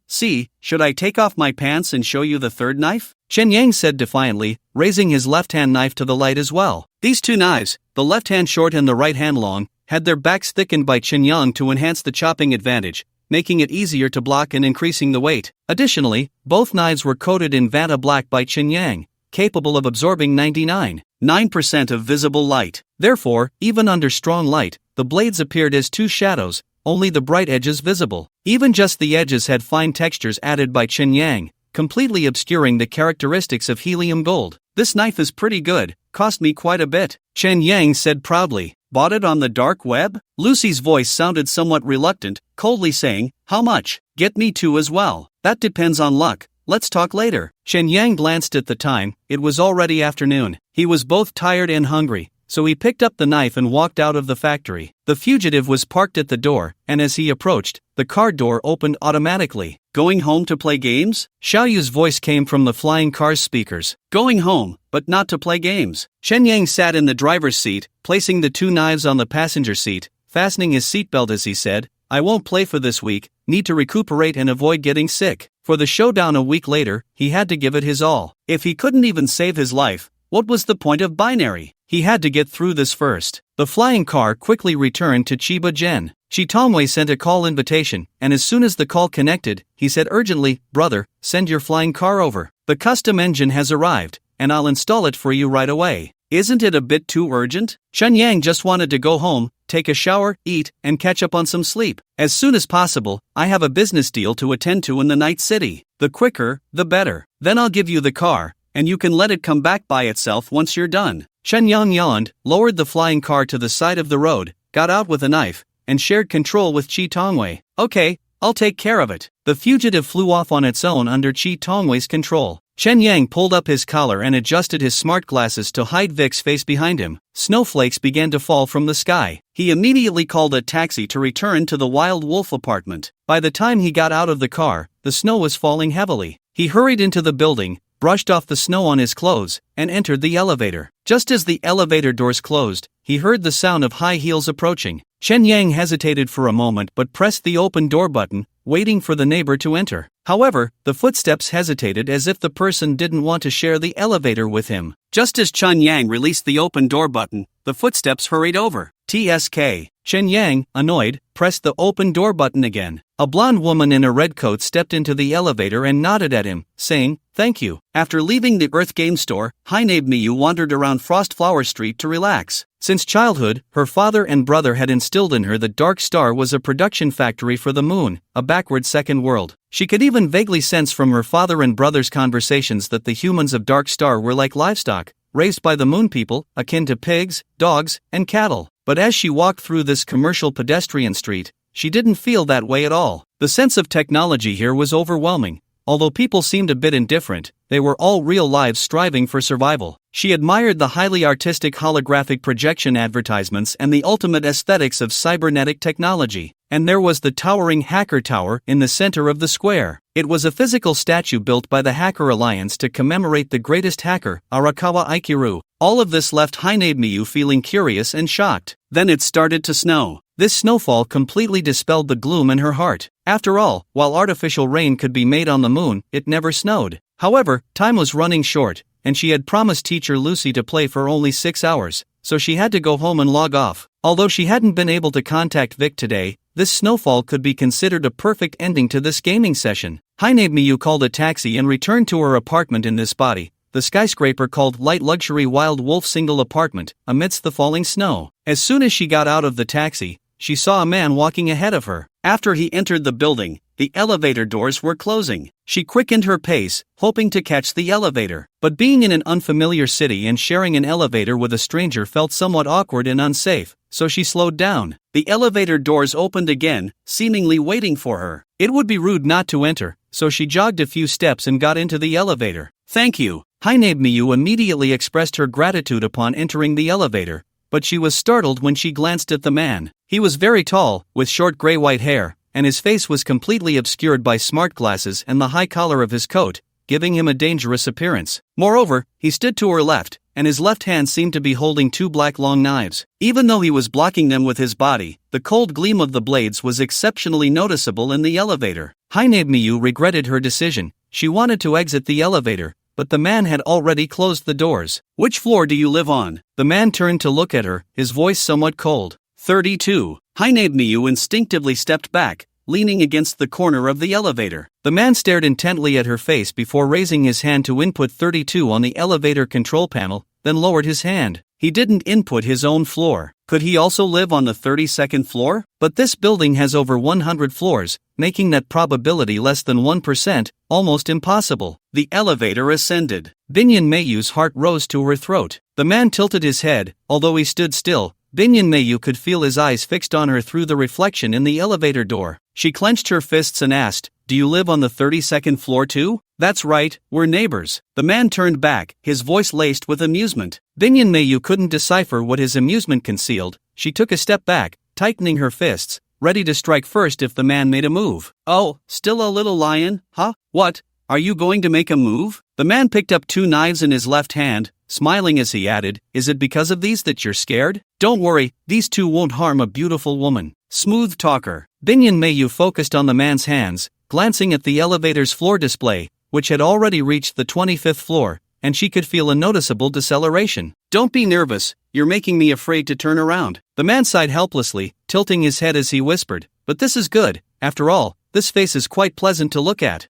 should I take off my pants and show you the third knife? Chen Yang said defiantly, raising his left-hand knife to the light as well. These 2 knives, the left hand short and the right hand long, had their backs thickened by Chen Yang to enhance the chopping advantage, making it easier to block and increasing the weight. Additionally, both knives were coated in Vanta Black by Chen Yang, capable of absorbing 99.9% of visible light. Therefore, even under strong light, the blades appeared as 2 shadows, only the bright edges visible. Even just the edges had fine textures added by Chen Yang, completely obscuring the characteristics of helium gold. This knife is pretty good, cost me quite a bit, Chen Yang said proudly. Bought it on the dark web? Lucy's voice sounded somewhat reluctant, coldly saying, how much? Get me 2 as well. That depends on luck. Let's talk later. Chen Yang glanced at the time, it was already afternoon. He was both tired and hungry, so he picked up the knife and walked out of the factory. The fugitive was parked at the door, and as he approached, the car door opened automatically. Going home to play games? Xiaoyu's voice came from the flying car's speakers. Going home, but not to play games. Chen Yang sat in the driver's seat, placing the 2 knives on the passenger seat, fastening his seatbelt as he said, I won't play for this week, need to recuperate and avoid getting sick. For the showdown a week later, he had to give it his all. If he couldn't even save his life, What was the point of binary? He had to get through this first. The flying car quickly returned to Chiba Gen. Chi Tongwei sent a call invitation, and as soon as the call connected, he said urgently, "Brother, send your flying car over. The custom engine has arrived, and I'll install it for you right away." Isn't it a bit too urgent? Chen Yang just wanted to go home, take a shower, eat, and catch up on some sleep. As soon as possible, I have a business deal to attend to in the night city. The quicker, the better. Then I'll give you the car, and you can let it come back by itself once you're done. Shen Yang yawned, lowered the flying car to the side of the road, got out with a knife, and shared control with Chi Tongwei. "Okay, I'll take care of it." The fugitive flew off on its own under Chi Tongwei's control. Chen Yang pulled up his collar and adjusted his smart glasses to hide Vic's face behind him. Snowflakes began to fall from the sky. He immediately called a taxi to return to the Wild Wolf apartment. By the time he got out of the car, the snow was falling heavily. He hurried into the building, brushed off the snow on his clothes, and entered the elevator. Just as the elevator doors closed, he heard the sound of high heels approaching. Chen Yang hesitated for a moment but pressed the open door button, waiting for the neighbor to enter. However, the footsteps hesitated as if the person didn't want to share the elevator with him. Just as Chen Yang released the open door button, the footsteps hurried over. TSK. Chen Yang, annoyed, pressed the open door button again. A blonde woman in a red coat stepped into the elevator and nodded at him, saying, "Thank you." After leaving the Earth Game Store, Hainebe Miyu wandered around Frostflower Street to relax. Since childhood, her father and brother had instilled in her that Dark Star was a production factory for the moon, a backward second world. She could even vaguely sense from her father and brother's conversations that the humans of Dark Star were like livestock, raised by the moon people, akin to pigs, dogs, and cattle. But as she walked through this commercial pedestrian street, she didn't feel that way at all. The sense of technology here was overwhelming. Although people seemed a bit indifferent, they were all real lives striving for survival. She admired the highly artistic holographic projection advertisements and the ultimate aesthetics of cybernetic technology. And there was the towering Hacker Tower in the center of the square. It was a physical statue built by the Hacker Alliance to commemorate the greatest hacker, Arakawa Aikiru. All of this left Hainebe Miyu feeling curious and shocked. Then it started to snow. This snowfall completely dispelled the gloom in her heart. After all, while artificial rain could be made on the moon, it never snowed. However, time was running short, and she had promised teacher Lucy to play for only 6 hours, so she had to go home and log off. Although she hadn't been able to contact Vic today, this snowfall could be considered a perfect ending to this gaming session. Hainebe Miyu called a taxi and returned to her apartment in this body, the skyscraper called Light Luxury Wild Wolf Single Apartment, amidst the falling snow. As soon as she got out of the taxi, she saw a man walking ahead of her. After he entered the building, the elevator doors were closing. She quickened her pace, hoping to catch the elevator. But being in an unfamiliar city and sharing an elevator with a stranger felt somewhat awkward and unsafe, so she slowed down. The elevator doors opened again, seemingly waiting for her. It would be rude not to enter, so she jogged a few steps and got into the elevator. "Thank you." Hainebe Miyu immediately expressed her gratitude upon entering the elevator, but she was startled when she glanced at the man. He was very tall, with short gray-white hair, and his face was completely obscured by smart glasses and the high collar of his coat, giving him a dangerous appearance. Moreover, he stood to her left, and his left hand seemed to be holding 2 black long knives. Even though he was blocking them with his body, the cold gleam of the blades was exceptionally noticeable in the elevator. Hainebe Miyu regretted her decision. She wanted to exit the elevator, but the man had already closed the doors. "Which floor do you live on?" The man turned to look at her, his voice somewhat cold. 32. Hainebe Miyu instinctively stepped back, leaning against the corner of the elevator. The man stared intently at her face before raising his hand to input 32 on the elevator control panel, then lowered his hand. He didn't input his own floor. Could he also live on the 32nd floor? But this building has over 100 floors, making that probability less than 1%, almost impossible. The elevator ascended. Binyan Meiyu's heart rose to her throat. The man tilted his head, although he stood still. Binyan Meiyu could feel his eyes fixed on her through the reflection in the elevator door. She clenched her fists and asked, "Do you live on the 32nd floor too?" "That's right, we're neighbors." The man turned back, his voice laced with amusement. Binyan Meiyu couldn't decipher what his amusement concealed. She took a step back, tightening her fists, ready to strike first if the man made a move. "Oh, still a little lion, huh? What? Are you going to make a move?" The man picked up 2 knives in his left hand, smiling as he added, "Is it because of these that you're scared? Don't worry, these 2 won't harm a beautiful woman." Smooth talker. Binyan Meiyu focused on the man's hands, glancing at the elevator's floor display, which had already reached the 25th floor. and she could feel a noticeable deceleration. "Don't be nervous, you're making me afraid to turn around." The man sighed helplessly, tilting his head as he whispered, "But this is good, after all, this face is quite pleasant to look at.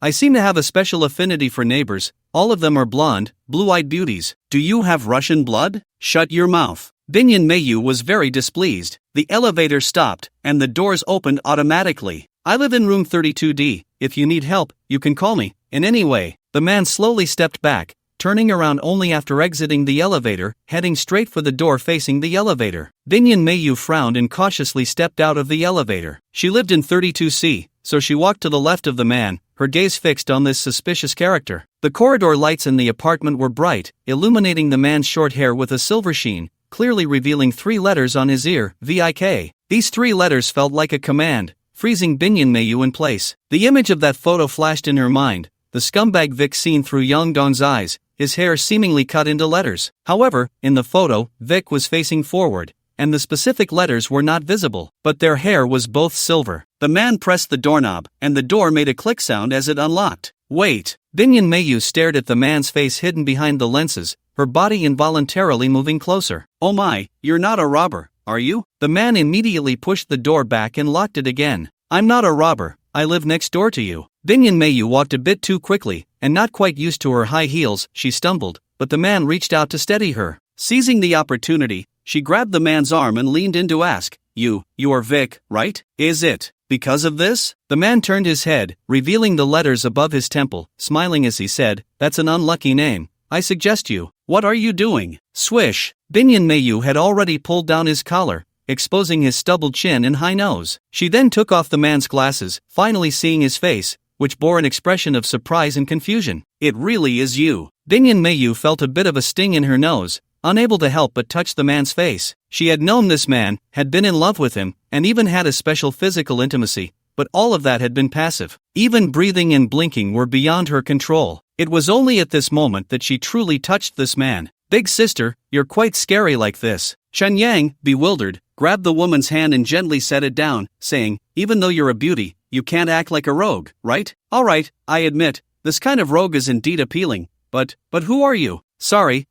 I seem to have a special affinity for neighbors, all of them are blonde, blue-eyed beauties. Do you have Russian blood? Shut your mouth." Binyan Mayu was very displeased. The elevator stopped, and the doors opened automatically. "I live in room 32D, if you need help, you can call me, in any way." The man slowly stepped back, turning around only after exiting the elevator, heading straight for the door facing the elevator. Binyan Mayu frowned and cautiously stepped out of the elevator. She lived in 32C, so she walked to the left of the man, her gaze fixed on this suspicious character. The corridor lights in the apartment were bright, illuminating the man's short hair with a silver sheen, clearly revealing 3 letters on his ear, VIK. These 3 letters felt like a command, freezing Binyan Mayu in place. The image of that photo flashed in her mind, the scumbag Vic seen through Yang Dong's eyes, his hair seemingly cut into letters. However, in the photo, Vic was facing forward, and the specific letters were not visible, but their hair was both silver. The man pressed the doorknob, and the door made a click sound as it unlocked. "Wait." Binyan Mayu stared at the man's face hidden behind the lenses, her body involuntarily moving closer. "Oh my, you're not a robber, are you?" The man immediately pushed the door back and locked it again. "I'm not a robber, I live next door to you." Binyan Mayu walked a bit too quickly, and not quite used to her high heels, she stumbled, but the man reached out to steady her. Seizing the opportunity, she grabbed the man's arm and leaned in to ask, You are Vic, right? Is it because of this?" The man turned his head, revealing the letters above his temple, smiling as he said, "That's an unlucky name. I suggest you." "What are you doing?" Swish! Binyan Mayu had already pulled down his collar, exposing his stubbled chin and high nose. She then took off the man's glasses, finally seeing his face, which bore an expression of surprise and confusion. "It really is you." Binyan Mayu felt a bit of a sting in her nose, unable to help but touch the man's face. She had known this man, had been in love with him, and even had a special physical intimacy, but all of that had been passive. Even breathing and blinking were beyond her control. It was only at this moment that she truly touched this man. "Big sister, you're quite scary like this." Chen Yang, bewildered, grabbed the woman's hand and gently set it down, saying, "Even though you're a beauty, you can't act like a rogue, right?" "Alright, I admit, this kind of rogue is indeed appealing, but who are you?" Sorry.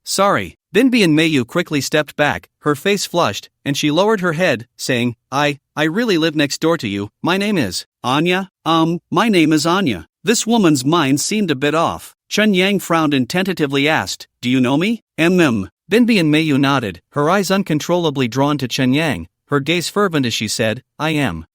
Binyan Mayu quickly stepped back, her face flushed, and she lowered her head, saying, I really live next door to you. My name is Anya. My name is Anya." This woman's mind seemed a bit off. Chen Yang frowned and tentatively asked, "Do you know me?" Binyan Mayu nodded, her eyes uncontrollably drawn to Chen Yang, her gaze fervent as she said, I am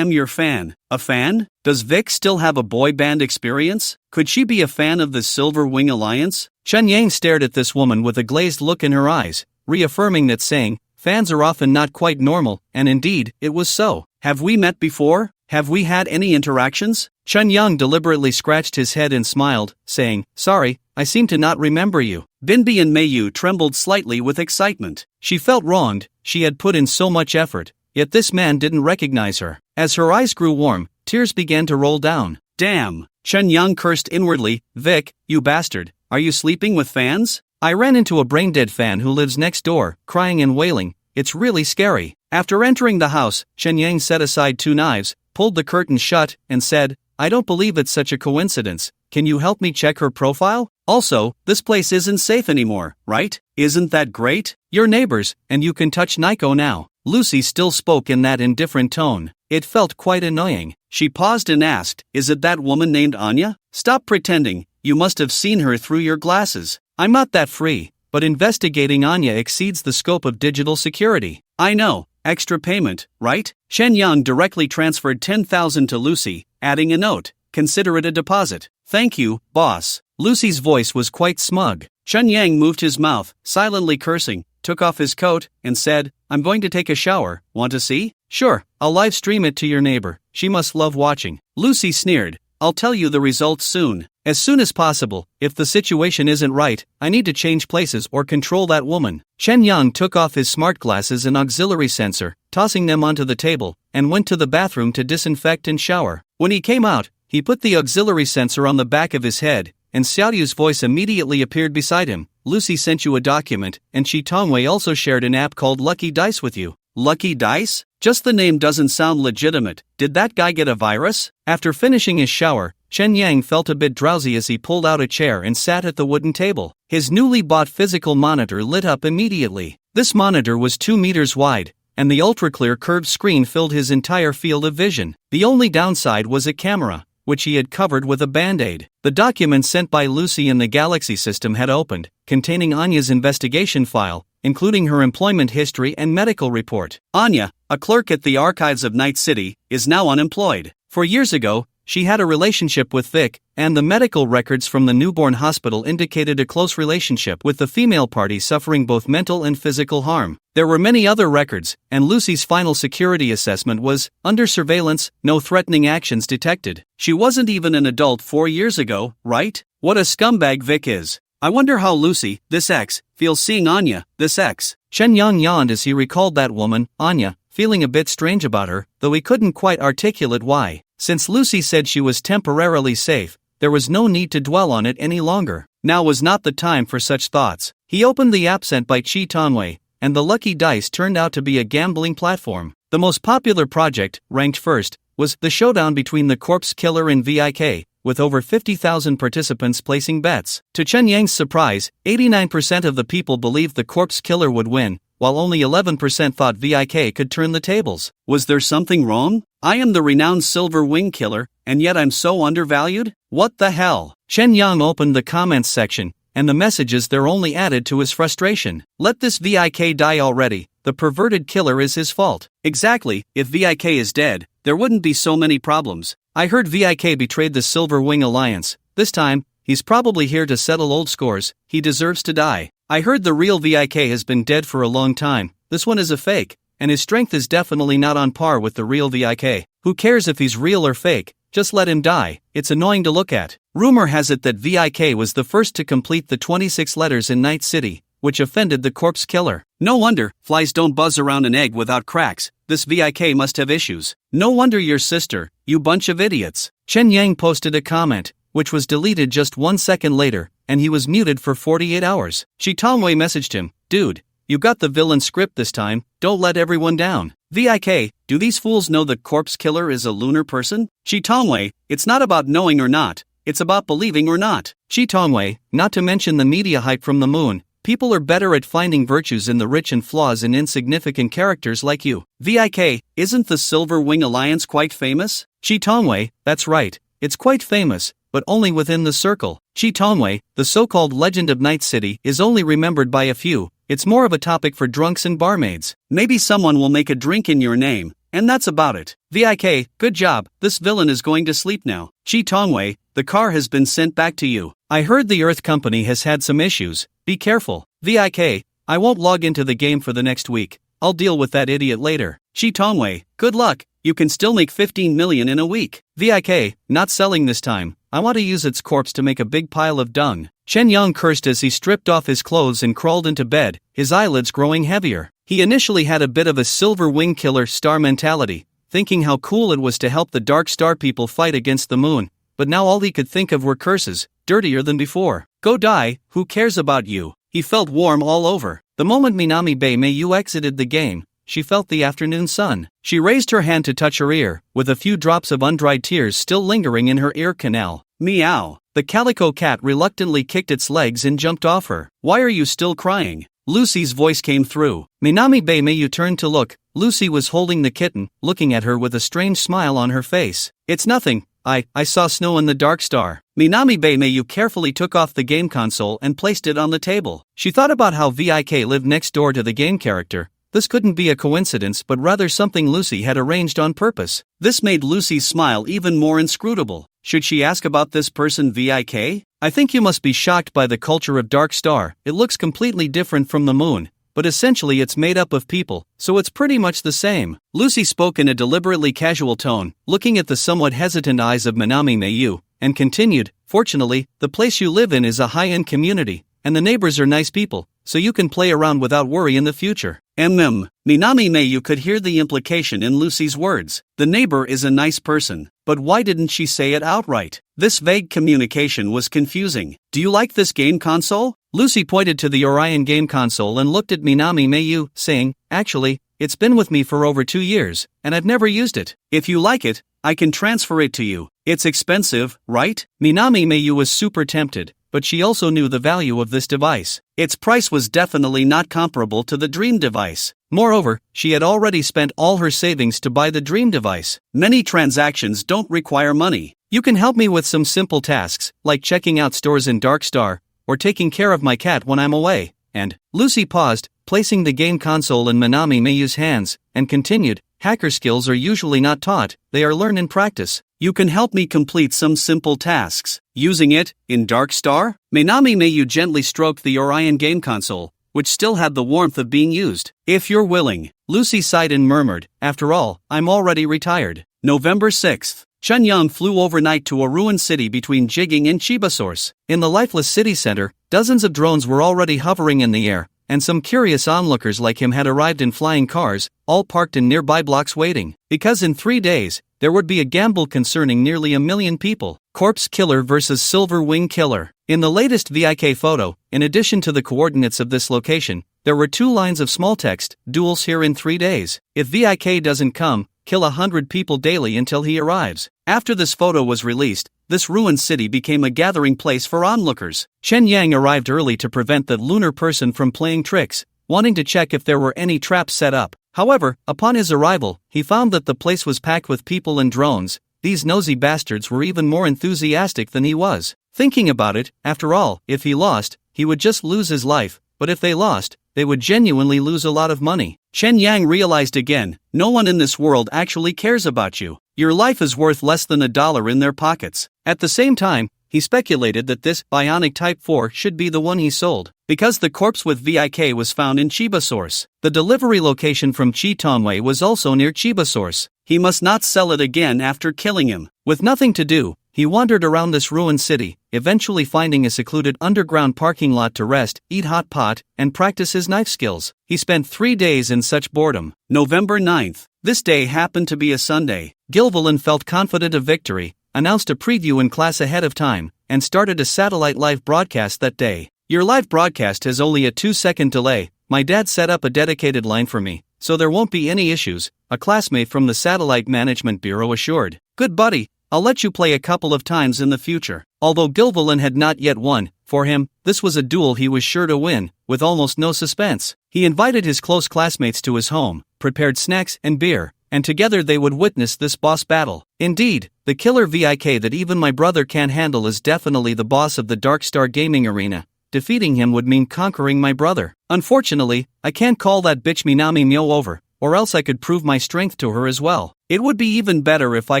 your fan." "A fan? Does Vic still have a boy band experience? Could she be a fan of the Silver Wing Alliance?" Chen Yang stared at this woman with a glazed look in her eyes, reaffirming that saying, fans are often not quite normal, and indeed, it was so. "Have we met before? Have we had any interactions?" Chen Yang deliberately scratched his head and smiled, saying, "Sorry, I seem to not remember you." Binyan Mayu trembled slightly with excitement. She felt wronged, she had put in so much effort, yet this man didn't recognize her. As her eyes grew warm, tears began to roll down. "Damn!" Chen Yang cursed inwardly, "Vic, you bastard, are you sleeping with fans?" "I ran into a brain-dead fan who lives next door, crying and wailing. It's really scary." After entering the house, Chen Yang set aside 2 knives, pulled the curtain shut, and said, "I don't believe it's such a coincidence. Can you help me check her profile? Also, this place isn't safe anymore, right? Isn't that great? You're neighbors, and you can touch Nico now." Lucy still spoke in that indifferent tone. It felt quite annoying. She paused and asked, "Is it that woman named Anya? Stop pretending, you must have seen her through your glasses." "I'm not that free, but investigating Anya exceeds the scope of digital security." "I know, extra payment, right?" Chen Yang directly transferred 10,000 to Lucy, adding a note, "Consider it a deposit." "Thank you, boss." Lucy's voice was quite smug. Chen Yang moved his mouth, silently cursing, took off his coat, and said, "I'm going to take a shower, want to see?" "Sure, I'll live stream it to your neighbor, she must love watching." Lucy sneered, "I'll tell you the results soon. As soon as possible. If the situation isn't right, I need to change places or control that woman." Chen Yang took off his smart glasses and auxiliary sensor, tossing them onto the table, and went to the bathroom to disinfect and shower. When he came out, he put the auxiliary sensor on the back of his head, and Xiaoyu's voice immediately appeared beside him. "Lucy sent you a document, and Shi Tongwei also shared an app called Lucky Dice with you." "Lucky Dice? Just the name doesn't sound legitimate. Did that guy get a virus?" After finishing his shower, Chen Yang felt a bit drowsy as he pulled out a chair and sat at the wooden table. His newly bought physical monitor lit up immediately. This monitor was 2 meters wide, and the ultra-clear curved screen filled his entire field of vision. The only downside was a camera, which he had covered with a band-aid. The document sent by Lucy in the Galaxy system had opened, containing Anya's investigation file, including her employment history and medical report. Anya, a clerk at the archives of Night City, is now unemployed. 4 years ago, she had a relationship with Vic, and the medical records from the newborn hospital indicated a close relationship with the female party suffering both mental and physical harm. There were many other records, and Lucy's final security assessment was, under surveillance, no threatening actions detected. She wasn't even an adult 4 years ago, right? What a scumbag Vic is. I wonder how Lucy, this ex, feels seeing Anya, this ex. Chen Yang yawned as he recalled that woman, Anya, feeling a bit strange about her, though he couldn't quite articulate why. Since Lucy said she was temporarily safe, there was no need to dwell on it any longer. Now was not the time for such thoughts. He opened the app sent by Chi Tanwei, and the lucky dice turned out to be a gambling platform. The most popular project, ranked first, was the showdown between the corpse killer and Vik, with over 50,000 participants placing bets. To Chen Yang's surprise, 89% of the people believed the corpse killer would win, while only 11% thought Vik could turn the tables. Was there something wrong? I am the renowned Silver Wing Killer, and yet I'm so undervalued? What the hell? Chen Yang opened the comments section, and the messages there only added to his frustration. Let this Vik die already, the perverted killer is his fault. Exactly, if Vik is dead, there wouldn't be so many problems. I heard Vik betrayed the Silver Wing Alliance. This time, he's probably here to settle old scores. He deserves to die. I heard the real Vik has been dead for a long time. This one is a fake, and his strength is definitely not on par with the real Vik. Who cares if he's real or fake? Just let him die. It's annoying to look at. Rumor has it that Vik was the first to complete the 26 letters in Night City, which offended the corpse killer. No wonder, flies don't buzz around an egg without cracks. This Vik must have issues. No wonder your sister, you bunch of idiots. Chen Yang posted a comment, which was deleted just 1 second later, and he was muted for 48 hours. Chi Tanwei messaged him, dude, you got the villain script this time, don't let everyone down. Vik, do these fools know the corpse killer is a lunar person? Chi Tanwei, it's not about knowing or not, it's about believing or not. Chi Tanwei, not to mention the media hype from the moon, people are better at finding virtues in the rich and flaws in insignificant characters like you. Vik, isn't the Silver Wing Alliance quite famous? Chi Tanwei, that's right, it's quite famous, but only within the circle. Chi Tanwei, the so-called legend of Night City, is only remembered by a few. It's more of a topic for drunks and barmaids. Maybe someone will make a drink in your name, and that's about it. Vik, good job, this villain is going to sleep now. Chi Tanwei, the car has been sent back to you. I heard the Earth Company has had some issues, be careful. Vik, I won't log into the game for the next week. I'll deal with that idiot later. Chi Tanwei, good luck, you can still make 15 million in a week. Vik, not selling this time. I want to use its corpse to make a big pile of dung. Chen Yang cursed as he stripped off his clothes and crawled into bed, his eyelids growing heavier. He initially had a bit of a Silver Wing Killer star mentality, thinking how cool it was to help the Dark Star people fight against the moon, but now all he could think of were curses, dirtier than before. Go die, who cares about you? He felt warm all over. The moment Minami Bay Mayu exited the game, she felt the afternoon sun. She raised her hand to touch her ear, with a few drops of undried tears still lingering in her ear canal. Meow. The calico cat reluctantly kicked its legs and jumped off her. Why are you still crying? Lucy's voice came through. Minami Bay Mayu turned to look. Lucy was holding the kitten, looking at her with a strange smile on her face. It's nothing. I saw snow in the Dark Star. Minami Bay Mayu carefully took off the game console and placed it on the table. She thought about how Vik lived next door to the game character. This couldn't be a coincidence but rather something Lucy had arranged on purpose. This made Lucy's smile even more inscrutable. Should she ask about this person Vik? I think you must be shocked by the culture of Dark Star. It looks completely different from the moon, but essentially it's made up of people, so it's pretty much the same. Lucy spoke in a deliberately casual tone, looking at the somewhat hesitant eyes of Minami Mayu, and continued, fortunately, the place you live in is a high-end community, and the neighbors are nice people, so you can play around without worry in the future. Minami Mayu could hear the implication in Lucy's words. The neighbor is a nice person, but why didn't she say it outright? This vague communication was confusing. Do you like this game console? Lucy pointed to the Orion game console and looked at Minami Mayu, saying, actually, it's been with me for over 2 years, and I've never used it. If you like it, I can transfer it to you. It's expensive, right? Minami Mayu was super tempted, but she also knew the value of this device. Its price was definitely not comparable to the dream device. Moreover, she had already spent all her savings to buy the dream device. Many transactions don't require money. You can help me with some simple tasks, like checking out stores in Dark Star, or taking care of my cat when I'm away. And Lucy paused, placing the game console in Minami Mayu's hands, and continued, hacker skills are usually not taught, they are learned in practice. You can help me complete some simple tasks. Using it, in Dark Star? Minami Mayu gently stroked the Orion game console, which still had the warmth of being used. If you're willing. Lucy sighed and murmured, after all, I'm already retired. November 6th. Chun Yang flew overnight to a ruined city between Jigging and Chiba Source. In the lifeless city center, dozens of drones were already hovering in the air, and some curious onlookers like him had arrived in flying cars, all parked in nearby blocks waiting. Because in 3 days, there would be a gamble concerning nearly 1 million people. Corpse Killer vs. Silver Wing Killer. In the latest VIK photo, in addition to the coordinates of this location, there were 2 lines of small text, duels here in 3 days. If VIK doesn't come, kill 100 people daily until he arrives. After this photo was released, this ruined city became a gathering place for onlookers. Chen Yang arrived early to prevent that lunar person from playing tricks, wanting to check if there were any traps set up. However, upon his arrival, he found that the place was packed with people and drones. These nosy bastards were even more enthusiastic than he was. Thinking about it, after all, if he lost, he would just lose his life, but if they lost, they would genuinely lose a lot of money. Chen Yang realized again, no one in this world actually cares about you. Your life is worth less than $1 in their pockets. At the same time, he speculated that this bionic Type 4 should be the one he sold, because the corpse with VIK was found in Chiba Source. The delivery location from Chitonway was also near Chiba Source. He must not sell it again after killing him. With nothing to do, he wandered around this ruined city, eventually finding a secluded underground parking lot to rest, eat hot pot, and practice his knife skills. He spent 3 days in such boredom. November 9th. This day happened to be a Sunday. Gilvillain felt confident of victory, announced a preview in class ahead of time, and started a satellite live broadcast that day. Your live broadcast has only a 2-second delay. My dad set up a dedicated line for me, so there won't be any issues, a classmate from the Satellite Management Bureau assured. Good buddy, I'll let you play a couple of times in the future. Although Gilvillain had not yet won, for him, this was a duel he was sure to win, with almost no suspense. He invited his close classmates to his home, prepared snacks and beer, and together they would witness this boss battle. Indeed, the killer VIK that even my brother can't handle is definitely the boss of the Dark Star Gaming Arena. Defeating him would mean conquering my brother. Unfortunately, I can't call that bitch Minami Myo over, or else I could prove my strength to her as well. It would be even better if I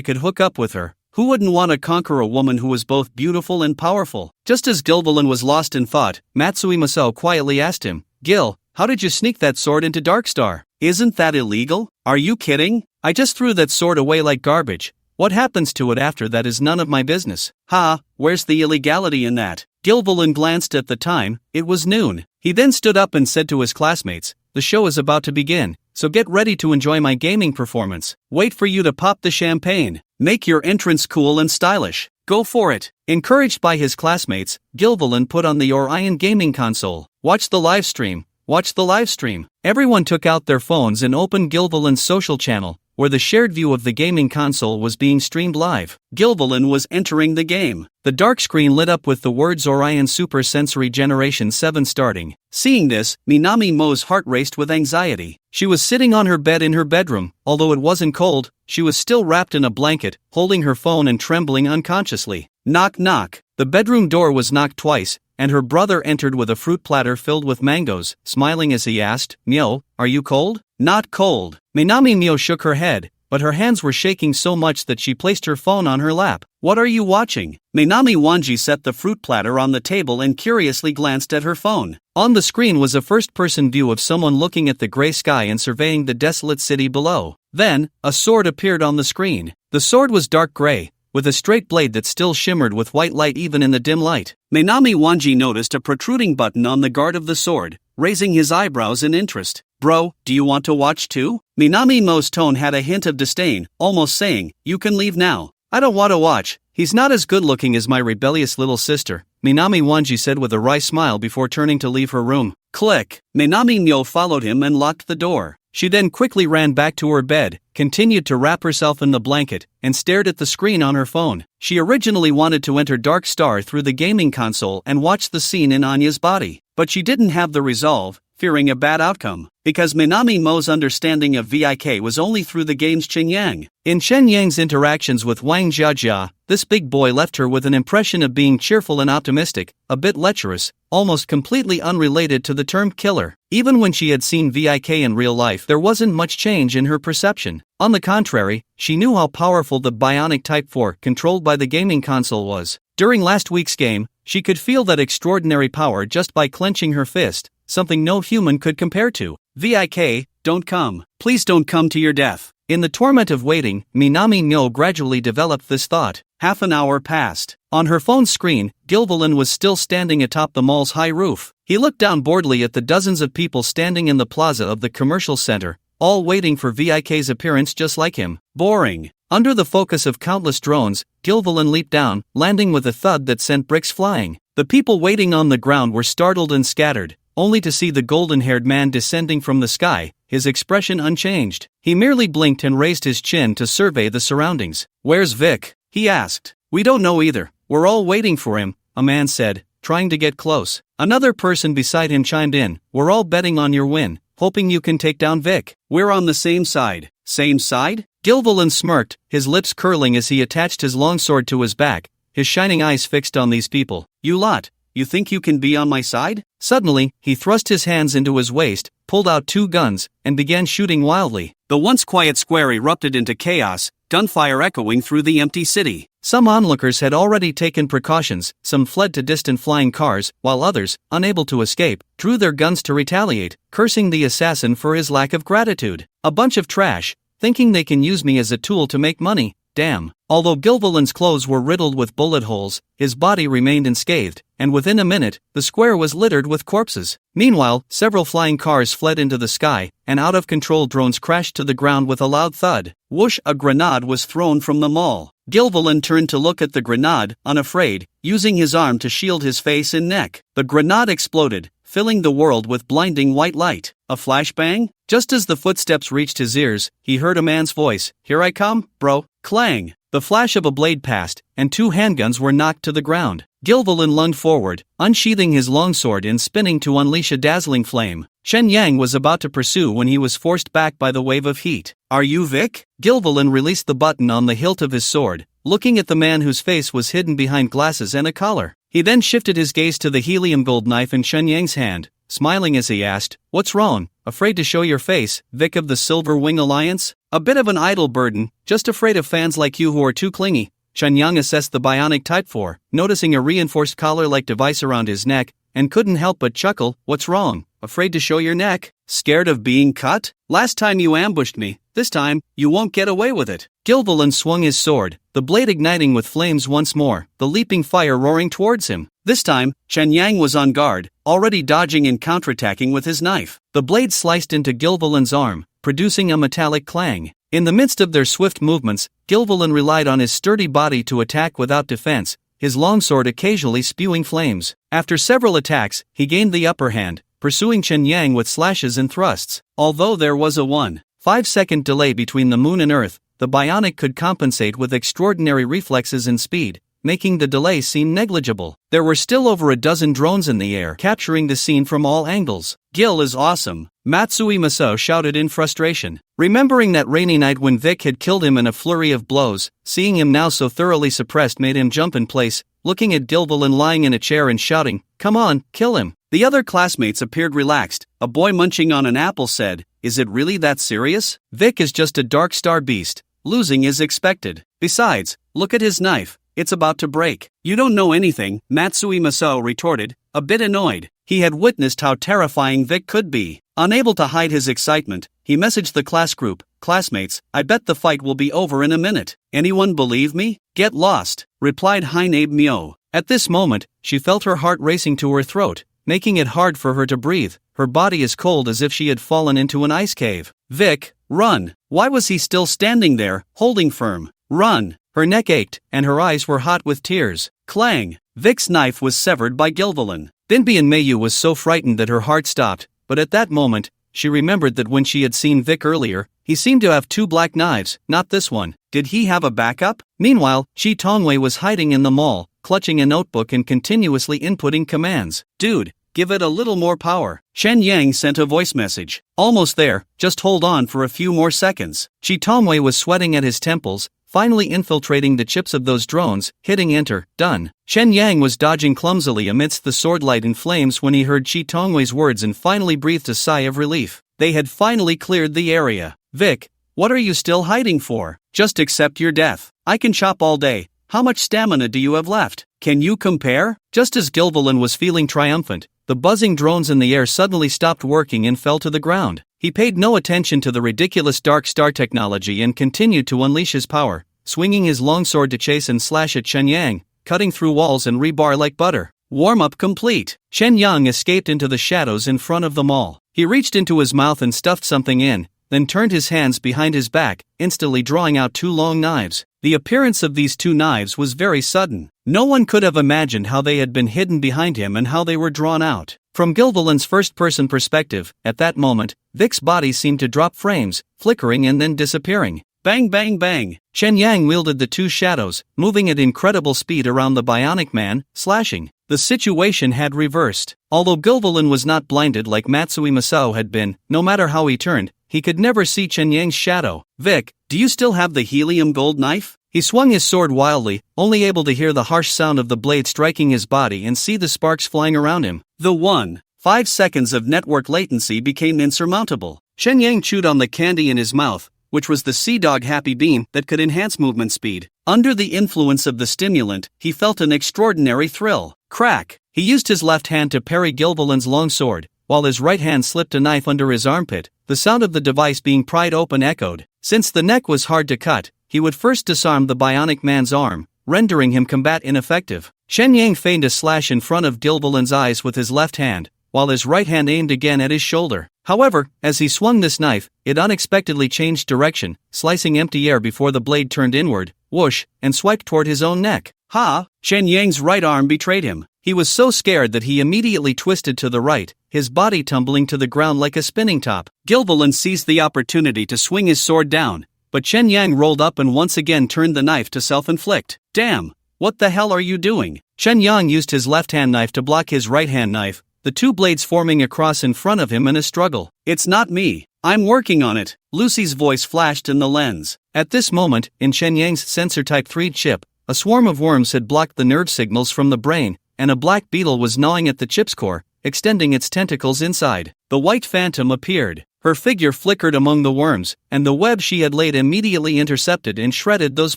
could hook up with her. Who wouldn't want to conquer a woman who was both beautiful and powerful? Just as Gilvillain was lost in thought, Matsui Masao quietly asked him, Gil, how did you sneak that sword into Dark Star? Isn't that illegal? Are you kidding? I just threw that sword away like garbage. What happens to it after that is none of my business. Ha, where's the illegality in that? Gilvillain glanced at the time. It was noon. He then stood up and said to his classmates, the show is about to begin, so get ready to enjoy my gaming performance. Wait for you to pop the champagne. Make your entrance cool and stylish. Go for it. Encouraged by his classmates, Gilvillain put on the Orion gaming console. Watch the live stream. Watch the live stream. Everyone took out their phones and opened Gilvillain's social channel, where the shared view of the gaming console was being streamed live. Gilvillain was entering the game. The dark screen lit up with the words Orion Super Sensory Generation 7 starting. Seeing this, Minami Mo's heart raced with anxiety. She was sitting on her bed in her bedroom. Although it wasn't cold, she was still wrapped in a blanket, holding her phone and trembling unconsciously. Knock knock. The bedroom door was knocked twice, and her brother entered with a fruit platter filled with mangoes, smiling as he asked, Myo, are you cold? Not cold. Minami Myo shook her head, but her hands were shaking so much that she placed her phone on her lap. What are you watching? Minami Wanji set the fruit platter on the table and curiously glanced at her phone. On the screen was a first-person view of someone looking at the gray sky and surveying the desolate city below. Then, a sword appeared on the screen. The sword was dark gray, with a straight blade that still shimmered with white light even in the dim light. Minami Wanji noticed a protruding button on the guard of the sword, raising his eyebrows in interest. Bro, do you want to watch too? Minami Mo's tone had a hint of disdain, almost saying, you can leave now. I don't want to watch. He's not as good looking as my rebellious little sister, Minami Wanji said with a wry smile before turning to leave her room. Click. Minami Myo followed him and locked the door. She then quickly ran back to her bed, continued to wrap herself in the blanket, and stared at the screen on her phone. She originally wanted to enter Dark Star through the gaming console and watch the scene in Anya's body, but she didn't have the resolve, fearing a bad outcome, because Minami Mo's understanding of VIK was only through the game's Chen Yang. In Chen Yang's interactions with Wang Jiajia, this big boy left her with an impression of being cheerful and optimistic, a bit lecherous, almost completely unrelated to the term killer. Even when she had seen VIK in real life, there wasn't much change in her perception. On the contrary, she knew how powerful the bionic Type 4 controlled by the gaming console was. During last week's game, she could feel that extraordinary power just by clenching her fist, something no human could compare to. VIK, don't come. Please don't come to your death. In the torment of waiting, Minami No gradually developed this thought. Half an hour passed. On her phone's screen, Gilvilan was still standing atop the mall's high roof. He looked down boredly at the dozens of people standing in the plaza of the commercial center, all waiting for VIK's appearance just like him. Boring. Under the focus of countless drones, Gilvilan leaped down, landing with a thud that sent bricks flying. The people waiting on the ground were startled and scattered, only to see the golden-haired man descending from the sky, his expression unchanged. He merely blinked and raised his chin to survey the surroundings. "Where's Vic?" he asked. "We don't know either. We're all waiting for him," a man said, trying to get close. Another person beside him chimed in, "We're all betting on your win, hoping you can take down Vic." "We're on the same side." "Same side?" Gilvilan smirked, his lips curling as he attached his longsword to his back, his shining eyes fixed on these people. "You lot, you think you can be on my side?" Suddenly, he thrust his hands into his waist, pulled out two guns, and began shooting wildly. The once quiet square erupted into chaos, gunfire echoing through the empty city. Some onlookers had already taken precautions, some fled to distant flying cars, while others, unable to escape, drew their guns to retaliate, cursing the assassin for his lack of gratitude. "A bunch of trash, thinking they can use me as a tool to make money, damn." Although Gilvilan's clothes were riddled with bullet holes, his body remained unscathed, and within a minute, the square was littered with corpses. Meanwhile, several flying cars fled into the sky, and out-of-control drones crashed to the ground with a loud thud. Whoosh! A grenade was thrown from the mall. Gilvilan turned to look at the grenade, unafraid, using his arm to shield his face and neck. The grenade exploded, filling the world with blinding white light. A flashbang? Just as the footsteps reached his ears, he heard a man's voice. "Here I come, bro." Clang! The flash of a blade passed, and two handguns were knocked to the ground. Gilvilan lunged forward, unsheathing his longsword and spinning to unleash a dazzling flame. Chen Yang was about to pursue when he was forced back by the wave of heat. "Are you Vic?" Gilvilan released the button on the hilt of his sword, looking at the man whose face was hidden behind glasses and a collar. He then shifted his gaze to the helium gold knife in Chen Yang's hand, smiling as he asked, "What's wrong? Afraid to show your face, Vic of the Silver Wing Alliance?" "A bit of an idle burden, just afraid of fans like you who are too clingy." Chen Yang assessed the bionic Type 4, noticing a reinforced collar-like device around his neck, and couldn't help but chuckle. "What's wrong? Afraid to show your neck? Scared of being cut? Last time you ambushed me, this time, you won't get away with it." Gilvilan swung his sword, the blade igniting with flames once more, the leaping fire roaring towards him. This time, Chen Yang was on guard, already dodging and counterattacking with his knife. The blade sliced into Gilvilan's arm, producing a metallic clang. In the midst of their swift movements, Gilvilan relied on his sturdy body to attack without defense, his longsword occasionally spewing flames. After several attacks, he gained the upper hand, pursuing Chen Yang with slashes and thrusts. Although there was a 1.5-second delay between the moon and Earth, the bionic could compensate with extraordinary reflexes and speed, making the delay seem negligible. There were still over a dozen drones in the air, capturing the scene from all angles. "Gil is awesome," Matsui Maso shouted in frustration. Remembering that rainy night when Vic had killed him in a flurry of blows, seeing him now so thoroughly suppressed made him jump in place, looking at Gilvilan lying in a chair and shouting, "Come on, kill him." The other classmates appeared relaxed. A boy munching on an apple said, "Is it really that serious? Vic is just a Dark Star beast. Losing is expected. Besides, look at his knife. It's about to break." "You don't know anything," Matsui Maso retorted, a bit annoyed. He had witnessed how terrifying Vic could be. Unable to hide his excitement, he messaged the class group, "Classmates, I bet the fight will be over in a minute. Anyone believe me?" "Get lost," replied Hainabe Myo. At this moment, she felt her heart racing to her throat, making it hard for her to breathe, her body as cold as if she had fallen into an ice cave. "Vic, run!" Why was he still standing there, holding firm? "Run!" Her neck ached, and her eyes were hot with tears. Clang! Vic's knife was severed by Gilvilan. Dinby and Mayu was so frightened that her heart stopped, but at that moment, she remembered that when she had seen Vic earlier, he seemed to have 2 black knives, not this one. Did he have a backup? Meanwhile, Chi Tongwei was hiding in the mall, clutching a notebook and continuously inputting commands. Dude, give it a little more power. Shen Yang sent a voice message. Almost there, just hold on for a few more seconds. Chi Tongwei was sweating at his temples, finally infiltrating the chips of those drones, hitting enter, done. Shen Yang was dodging clumsily amidst the sword light and flames when he heard Chi Tongwei's words and finally breathed a sigh of relief. They had finally cleared the area. Vic, what are you still hiding for? Just accept your death. I can chop all day. How much stamina do you have left? Can you compare? Just as Gilvilan was feeling triumphant, the buzzing drones in the air suddenly stopped working and fell to the ground. He paid no attention to the ridiculous dark star technology and continued to unleash his power, swinging his longsword to chase and slash at Shen Yang, cutting through walls and rebar like butter. Warm-up complete. Shen Yang escaped into the shadows in front of the mall. He reached into his mouth and stuffed something in, then turned his hands behind his back, instantly drawing out 2 long knives. The appearance of these 2 knives was very sudden. No one could have imagined how they had been hidden behind him and how they were drawn out. From Gilvilan's first-person perspective, at that moment, Vic's body seemed to drop frames, flickering and then disappearing. Bang bang bang! Shen Yang wielded the 2 shadows, moving at incredible speed around the bionic man, slashing. The situation had reversed. Although Gilvilan was not blinded like Matsui Masao had been, no matter how he turned, he could never see Shen Yang's shadow. Vic, do you still have the helium gold knife? He swung his sword wildly, only able to hear the harsh sound of the blade striking his body and see the sparks flying around him. The 5 seconds of network latency became insurmountable. Shen Yang chewed on the candy in his mouth, which was the Sea Dog Happy Bean that could enhance movement speed. Under the influence of the stimulant, he felt an extraordinary thrill. Crack! He used his left hand to parry Gilvilan's long sword, while his right hand slipped a knife under his armpit. The sound of the device being pried open echoed. Since the neck was hard to cut, he would first disarm the bionic man's arm, rendering him combat ineffective. Shen Yang feigned a slash in front of Gilvilan's eyes with his left hand, while his right hand aimed again at his shoulder. However, as he swung this knife, it unexpectedly changed direction, slicing empty air before the blade turned inward, whoosh, and swiped toward his own neck. Ha! Shen Yang's right arm betrayed him. He was so scared that he immediately twisted to the right, his body tumbling to the ground like a spinning top. Gilvilan seized the opportunity to swing his sword down, but Shen Yang rolled up and once again turned the knife to self-inflict. Damn! What the hell are you doing? Shen Yang used his left-hand knife to block his right-hand knife, the 2 blades forming a cross in front of him in a struggle. It's not me. I'm working on it. Lucy's voice flashed in the lens. At this moment, in Shen Yang's sensor Type 3 chip, a swarm of worms had blocked the nerve signals from the brain, and a black beetle was gnawing at the chip's core, extending its tentacles inside. The white phantom appeared. Her figure flickered among the worms, and the web she had laid immediately intercepted and shredded those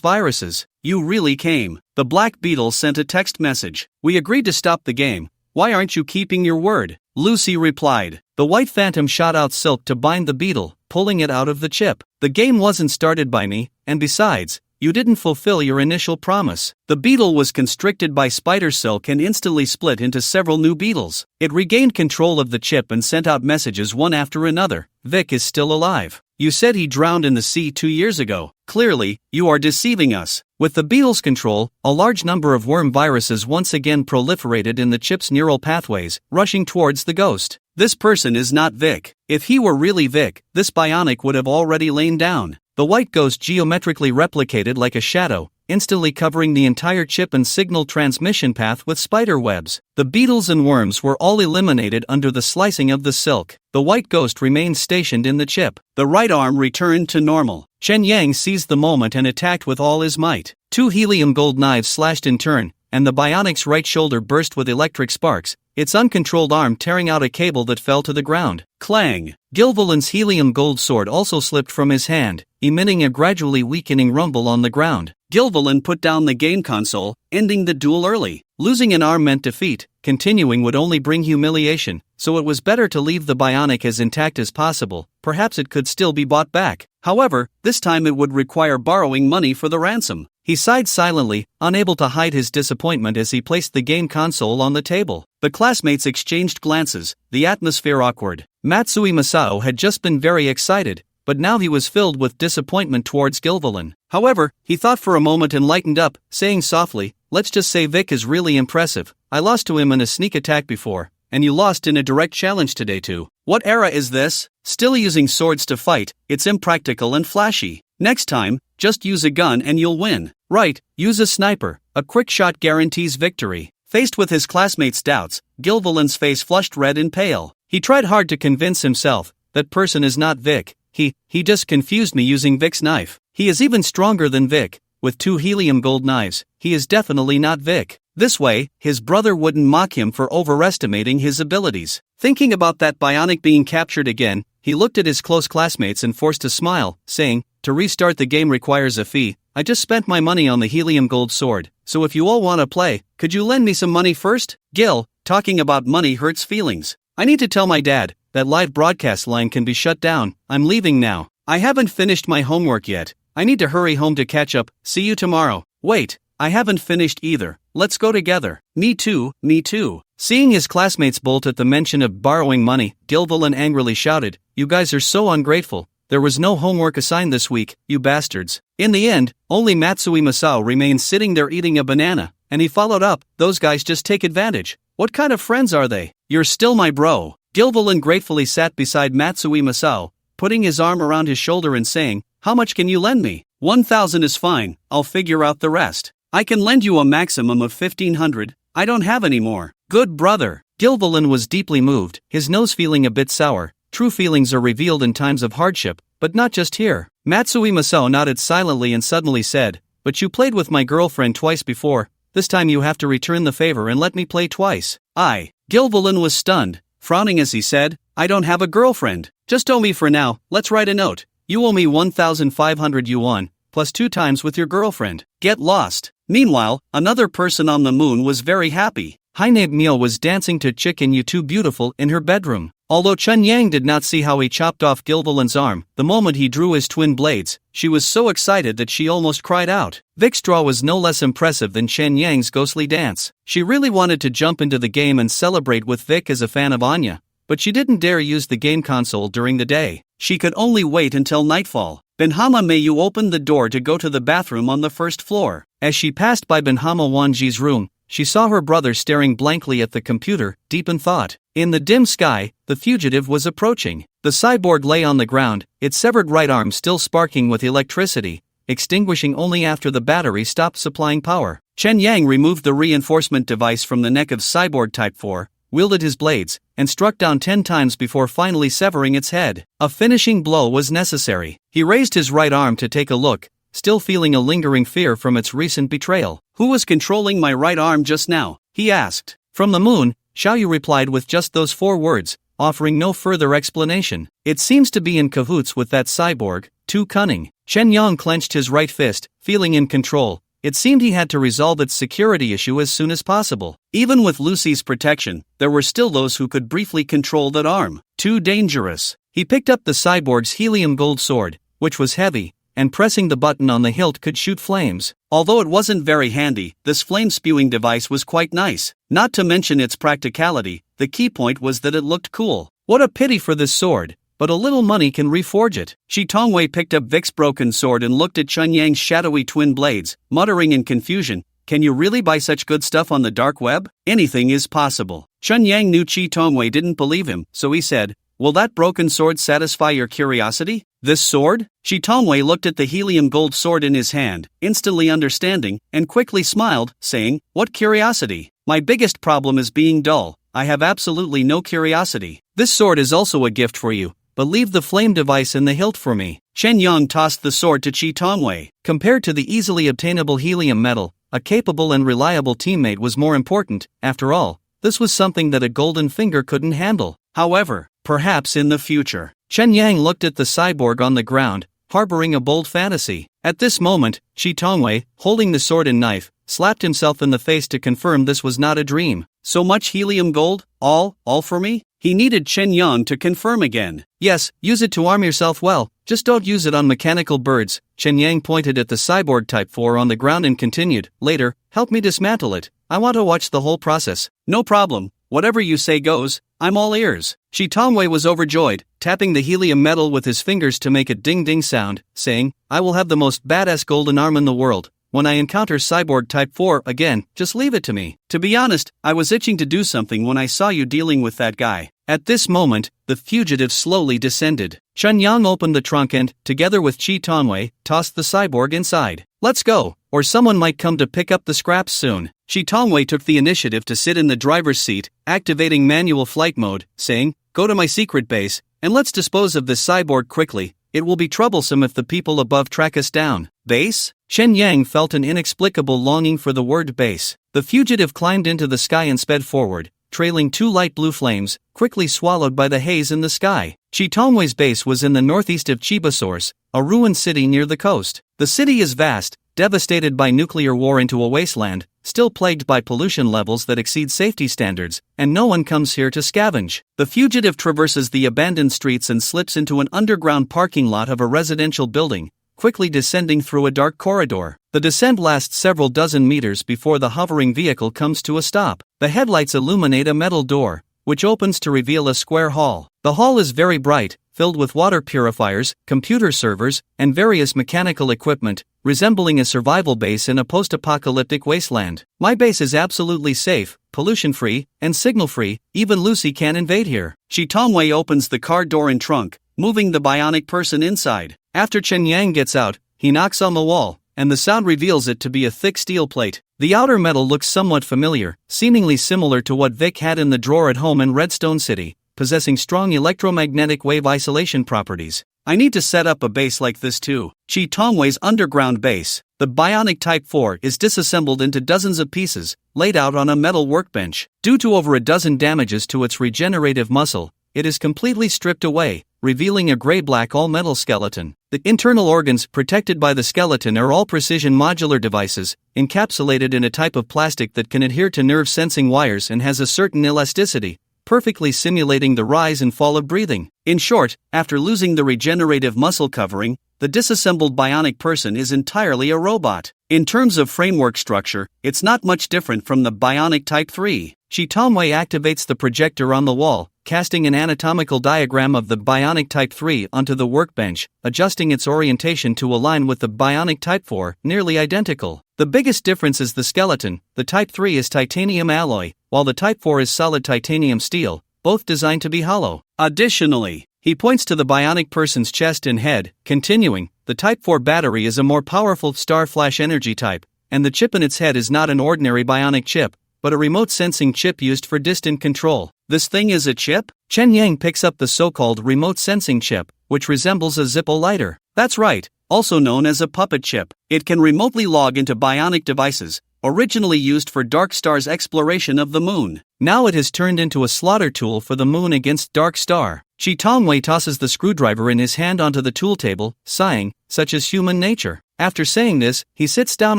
viruses. You really came. The black beetle sent a text message. We agreed to stop the game. Why aren't you keeping your word? Lucy replied. The white phantom shot out silk to bind the beetle, pulling it out of the chip. The game wasn't started by me, and besides, you didn't fulfill your initial promise. The beetle was constricted by spider silk and instantly split into several new beetles. It regained control of the chip and sent out messages one after another. Vic is still alive. You said he drowned in the sea 2 years ago. Clearly, you are deceiving us. With the beetle's control, a large number of worm viruses once again proliferated in the chip's neural pathways, rushing towards the ghost. This person is not Vic. If he were really Vic, this bionic would have already lain down. The white ghost geometrically replicated like a shadow, instantly covering the entire chip and signal transmission path with spider webs. The beetles and worms were all eliminated under the slicing of the silk. The white ghost remained stationed in the chip. The right arm returned to normal. Shen Yang seized the moment and attacked with all his might. 2 helium gold knives slashed in turn, and the bionic's right shoulder burst with electric sparks, its uncontrolled arm tearing out a cable that fell to the ground. Clang! Gilvilan's helium gold sword also slipped from his hand, emitting a gradually weakening rumble on the ground. Gilvilan put down the game console, ending the duel early. Losing an arm meant defeat, continuing would only bring humiliation, so it was better to leave the bionic as intact as possible. Perhaps it could still be bought back. However, this time it would require borrowing money for the ransom. He sighed silently, unable to hide his disappointment as he placed the game console on the table. The classmates exchanged glances, the atmosphere awkward. Matsui Masao had just been very excited, but now he was filled with disappointment towards Gilvilan. However, he thought for a moment and lightened up, saying softly, "Let's just say Vic is really impressive. I lost to him in a sneak attack before, and you lost in a direct challenge today too. What era is this? Still using swords to fight, it's impractical and flashy. Next time, just use a gun and you'll win. Right, use a sniper, a quick shot guarantees victory. Faced with his classmates' doubts, Gilvilin's face flushed red and pale. He tried hard to convince himself, that person is not Vic, he just confused me using Vic's knife. He is even stronger than Vic, with 2 helium gold knives, he is definitely not Vic. This way, his brother wouldn't mock him for overestimating his abilities. Thinking about that bionic being captured again, he looked at his close classmates and forced a smile, saying, to restart the game requires a fee. I just spent my money on the helium gold sword, so if you all want to play, could you lend me some money first? Gil, talking about money hurts feelings. I need to tell my dad, that live broadcast line can be shut down, I'm leaving now. I haven't finished my homework yet, I need to hurry home to catch up, see you tomorrow. Wait, I haven't finished either, let's go together. Me too, me too. Seeing his classmates bolt at the mention of borrowing money, Gilvilin angrily shouted, you guys are so ungrateful. There was no homework assigned this week, you bastards. In the end, only Matsui Masao remained sitting there eating a banana, and he followed up, those guys just take advantage. What kind of friends are they? You're still my bro. Gilvilin gratefully sat beside Matsui Masao, putting his arm around his shoulder and saying, how much can you lend me? 1,000 is fine, I'll figure out the rest. I can lend you a maximum of 1,500, I don't have any more. Good brother. Gilvilin was deeply moved, his nose feeling a bit sour. True feelings are revealed in times of hardship, but not just here. Matsui Masao nodded silently and suddenly said, but you played with my girlfriend twice before, this time you have to return the favor and let me play twice. Gilvilin was stunned, frowning as he said, I don't have a girlfriend, just owe me for now, let's write a note. You owe me 1,500 yuan, plus 2 times with your girlfriend. Get lost. Meanwhile, another person on the moon was very happy. Hainab Meal was dancing to Chicken You Too Beautiful in her bedroom. Although Chen Yang did not see how he chopped off Gilvilin's arm, the moment he drew his twin blades, she was so excited that she almost cried out. Vic's draw was no less impressive than Chen Yang's ghostly dance. She really wanted to jump into the game and celebrate with Vic as a fan of Anya, but she didn't dare use the game console during the day. She could only wait until nightfall. Benhama Mayu opened the door to go to the bathroom on the first floor. As she passed by Benhama Wanji's room, she saw her brother staring blankly at the computer, deep in thought. In the dim sky, the fugitive was approaching. The cyborg lay on the ground, its severed right arm still sparking with electricity, extinguishing only after the battery stopped supplying power. Chen Yang removed the reinforcement device from the neck of Cyborg Type 4, wielded his blades, and struck down 10 times before finally severing its head. A finishing blow was necessary. He raised his right arm to take a look, still feeling a lingering fear from its recent betrayal. Who was controlling my right arm just now? He asked. From the moon, Xiaoyu replied with just those 4 words, offering no further explanation. It seems to be in cahoots with that cyborg, too cunning. Chen Yang clenched his right fist, feeling in control. It seemed he had to resolve its security issue as soon as possible. Even with Lucy's protection, there were still those who could briefly control that arm. Too dangerous. He picked up the cyborg's helium gold sword, which was heavy, and pressing the button on the hilt could shoot flames. Although it wasn't very handy, this flame-spewing device was quite nice. Not to mention its practicality, the key point was that it looked cool. What a pity for this sword, but a little money can reforge it. Shi Tongwei picked up Vic's broken sword and looked at Chen Yang's shadowy twin blades, muttering in confusion, can you really buy such good stuff on the dark web? Anything is possible. Chen Yang knew Shi Tongwei didn't believe him, so he said, will that broken sword satisfy your curiosity? This sword? Shi Tongwei looked at the helium gold sword in his hand, instantly understanding, and quickly smiled, saying, what curiosity? My biggest problem is being dull. I have absolutely no curiosity. This sword is also a gift for you, but leave the flame device in the hilt for me. Chen Yang tossed the sword to Shi Tongwei. Compared to the easily obtainable helium metal, a capable and reliable teammate was more important. After all, this was something that a golden finger couldn't handle. However, perhaps in the future. Chen Yang looked at the cyborg on the ground, harboring a bold fantasy. At this moment, Shi Tongwei, holding the sword and knife, slapped himself in the face to confirm this was not a dream. So much helium gold? All for me? He needed Chen Yang to confirm again. Yes, use it to arm yourself well, just don't use it on mechanical birds. Chen Yang pointed at the cyborg Type 4 on the ground and continued, later, help me dismantle it. I want to watch the whole process. No problem, whatever you say goes, I'm all ears. Shi Tongwei was overjoyed, tapping the helium metal with his fingers to make a ding-ding sound, saying, I will have the most badass golden arm in the world. when I encounter Cyborg Type 4 again, just leave it to me. To be honest, I was itching to do something when I saw you dealing with that guy. At this moment, the fugitive slowly descended. Chen Yang opened the trunk and, together with Chi Tongwei, tossed the cyborg inside. Let's go, or someone might come to pick up the scraps soon. Chi Tongwei took the initiative to sit in the driver's seat, activating manual flight mode, saying, "Go to my secret base, and let's dispose of this cyborg quickly. It will be troublesome if the people above track us down." Base? Chen Yang felt an inexplicable longing for the word base. The fugitive climbed into the sky and sped forward, trailing two light blue flames, quickly swallowed by the haze in the sky. Chi Tongwei's base was in the northeast of Chiba Source, a ruined city near the coast. The city is vast, devastated by nuclear war into a wasteland, still plagued by pollution levels that exceed safety standards, and no one comes here to scavenge. The fugitive traverses the abandoned streets and slips into an underground parking lot of a residential building, quickly descending through a dark corridor. The descent lasts several dozen meters before the hovering vehicle comes to a stop. The headlights illuminate a metal door, which opens to reveal a square hall. The hall is very bright, filled with water purifiers, computer servers, and various mechanical equipment, resembling a survival base in a post-apocalyptic wasteland. My base is absolutely safe, pollution-free, and signal-free. Even Lucy can't invade here. Chi Tongwei opens the car door and trunk, moving the bionic person inside. After Chen Yang gets out, he knocks on the wall, and the sound reveals it to be a thick steel plate. The outer metal looks somewhat familiar, seemingly similar to what Vic had in the drawer at home in Redstone City, possessing strong electromagnetic wave isolation properties. I need to set up a base like this too. Chi Tongwei's underground base, the bionic Type 4, is disassembled into dozens of pieces, laid out on a metal workbench. Due to over a dozen damages to its regenerative muscle, it is completely stripped away, revealing a gray-black all-metal skeleton. The internal organs protected by the skeleton are all precision modular devices, encapsulated in a type of plastic that can adhere to nerve-sensing wires and has a certain elasticity, perfectly simulating the rise and fall of breathing. In short, after losing the regenerative muscle covering, the disassembled bionic person is entirely a robot. In terms of framework structure, it's not much different from the bionic Type 3. Chi Tongwei activates the projector on the wall, casting an anatomical diagram of the bionic Type 3 onto the workbench, adjusting its orientation to align with the bionic Type 4, nearly identical. The biggest difference is the skeleton. The Type 3 is titanium alloy, while the Type 4 is solid titanium steel, both designed to be hollow. Additionally, he points to the bionic person's chest and head, continuing, the Type 4 battery is a more powerful star flash energy type, and the chip in its head is not an ordinary bionic chip, but a remote sensing chip used for distant control. This thing is a chip? Chen Yang picks up the so-called remote sensing chip, which resembles a Zippo lighter. That's right, also known as a puppet chip. It can remotely log into bionic devices, originally used for Dark Star's exploration of the moon. Now it has turned into a slaughter tool for the moon against Dark Star. Chi Tongwei tosses the screwdriver in his hand onto the tool table, sighing, such is human nature. After saying this, he sits down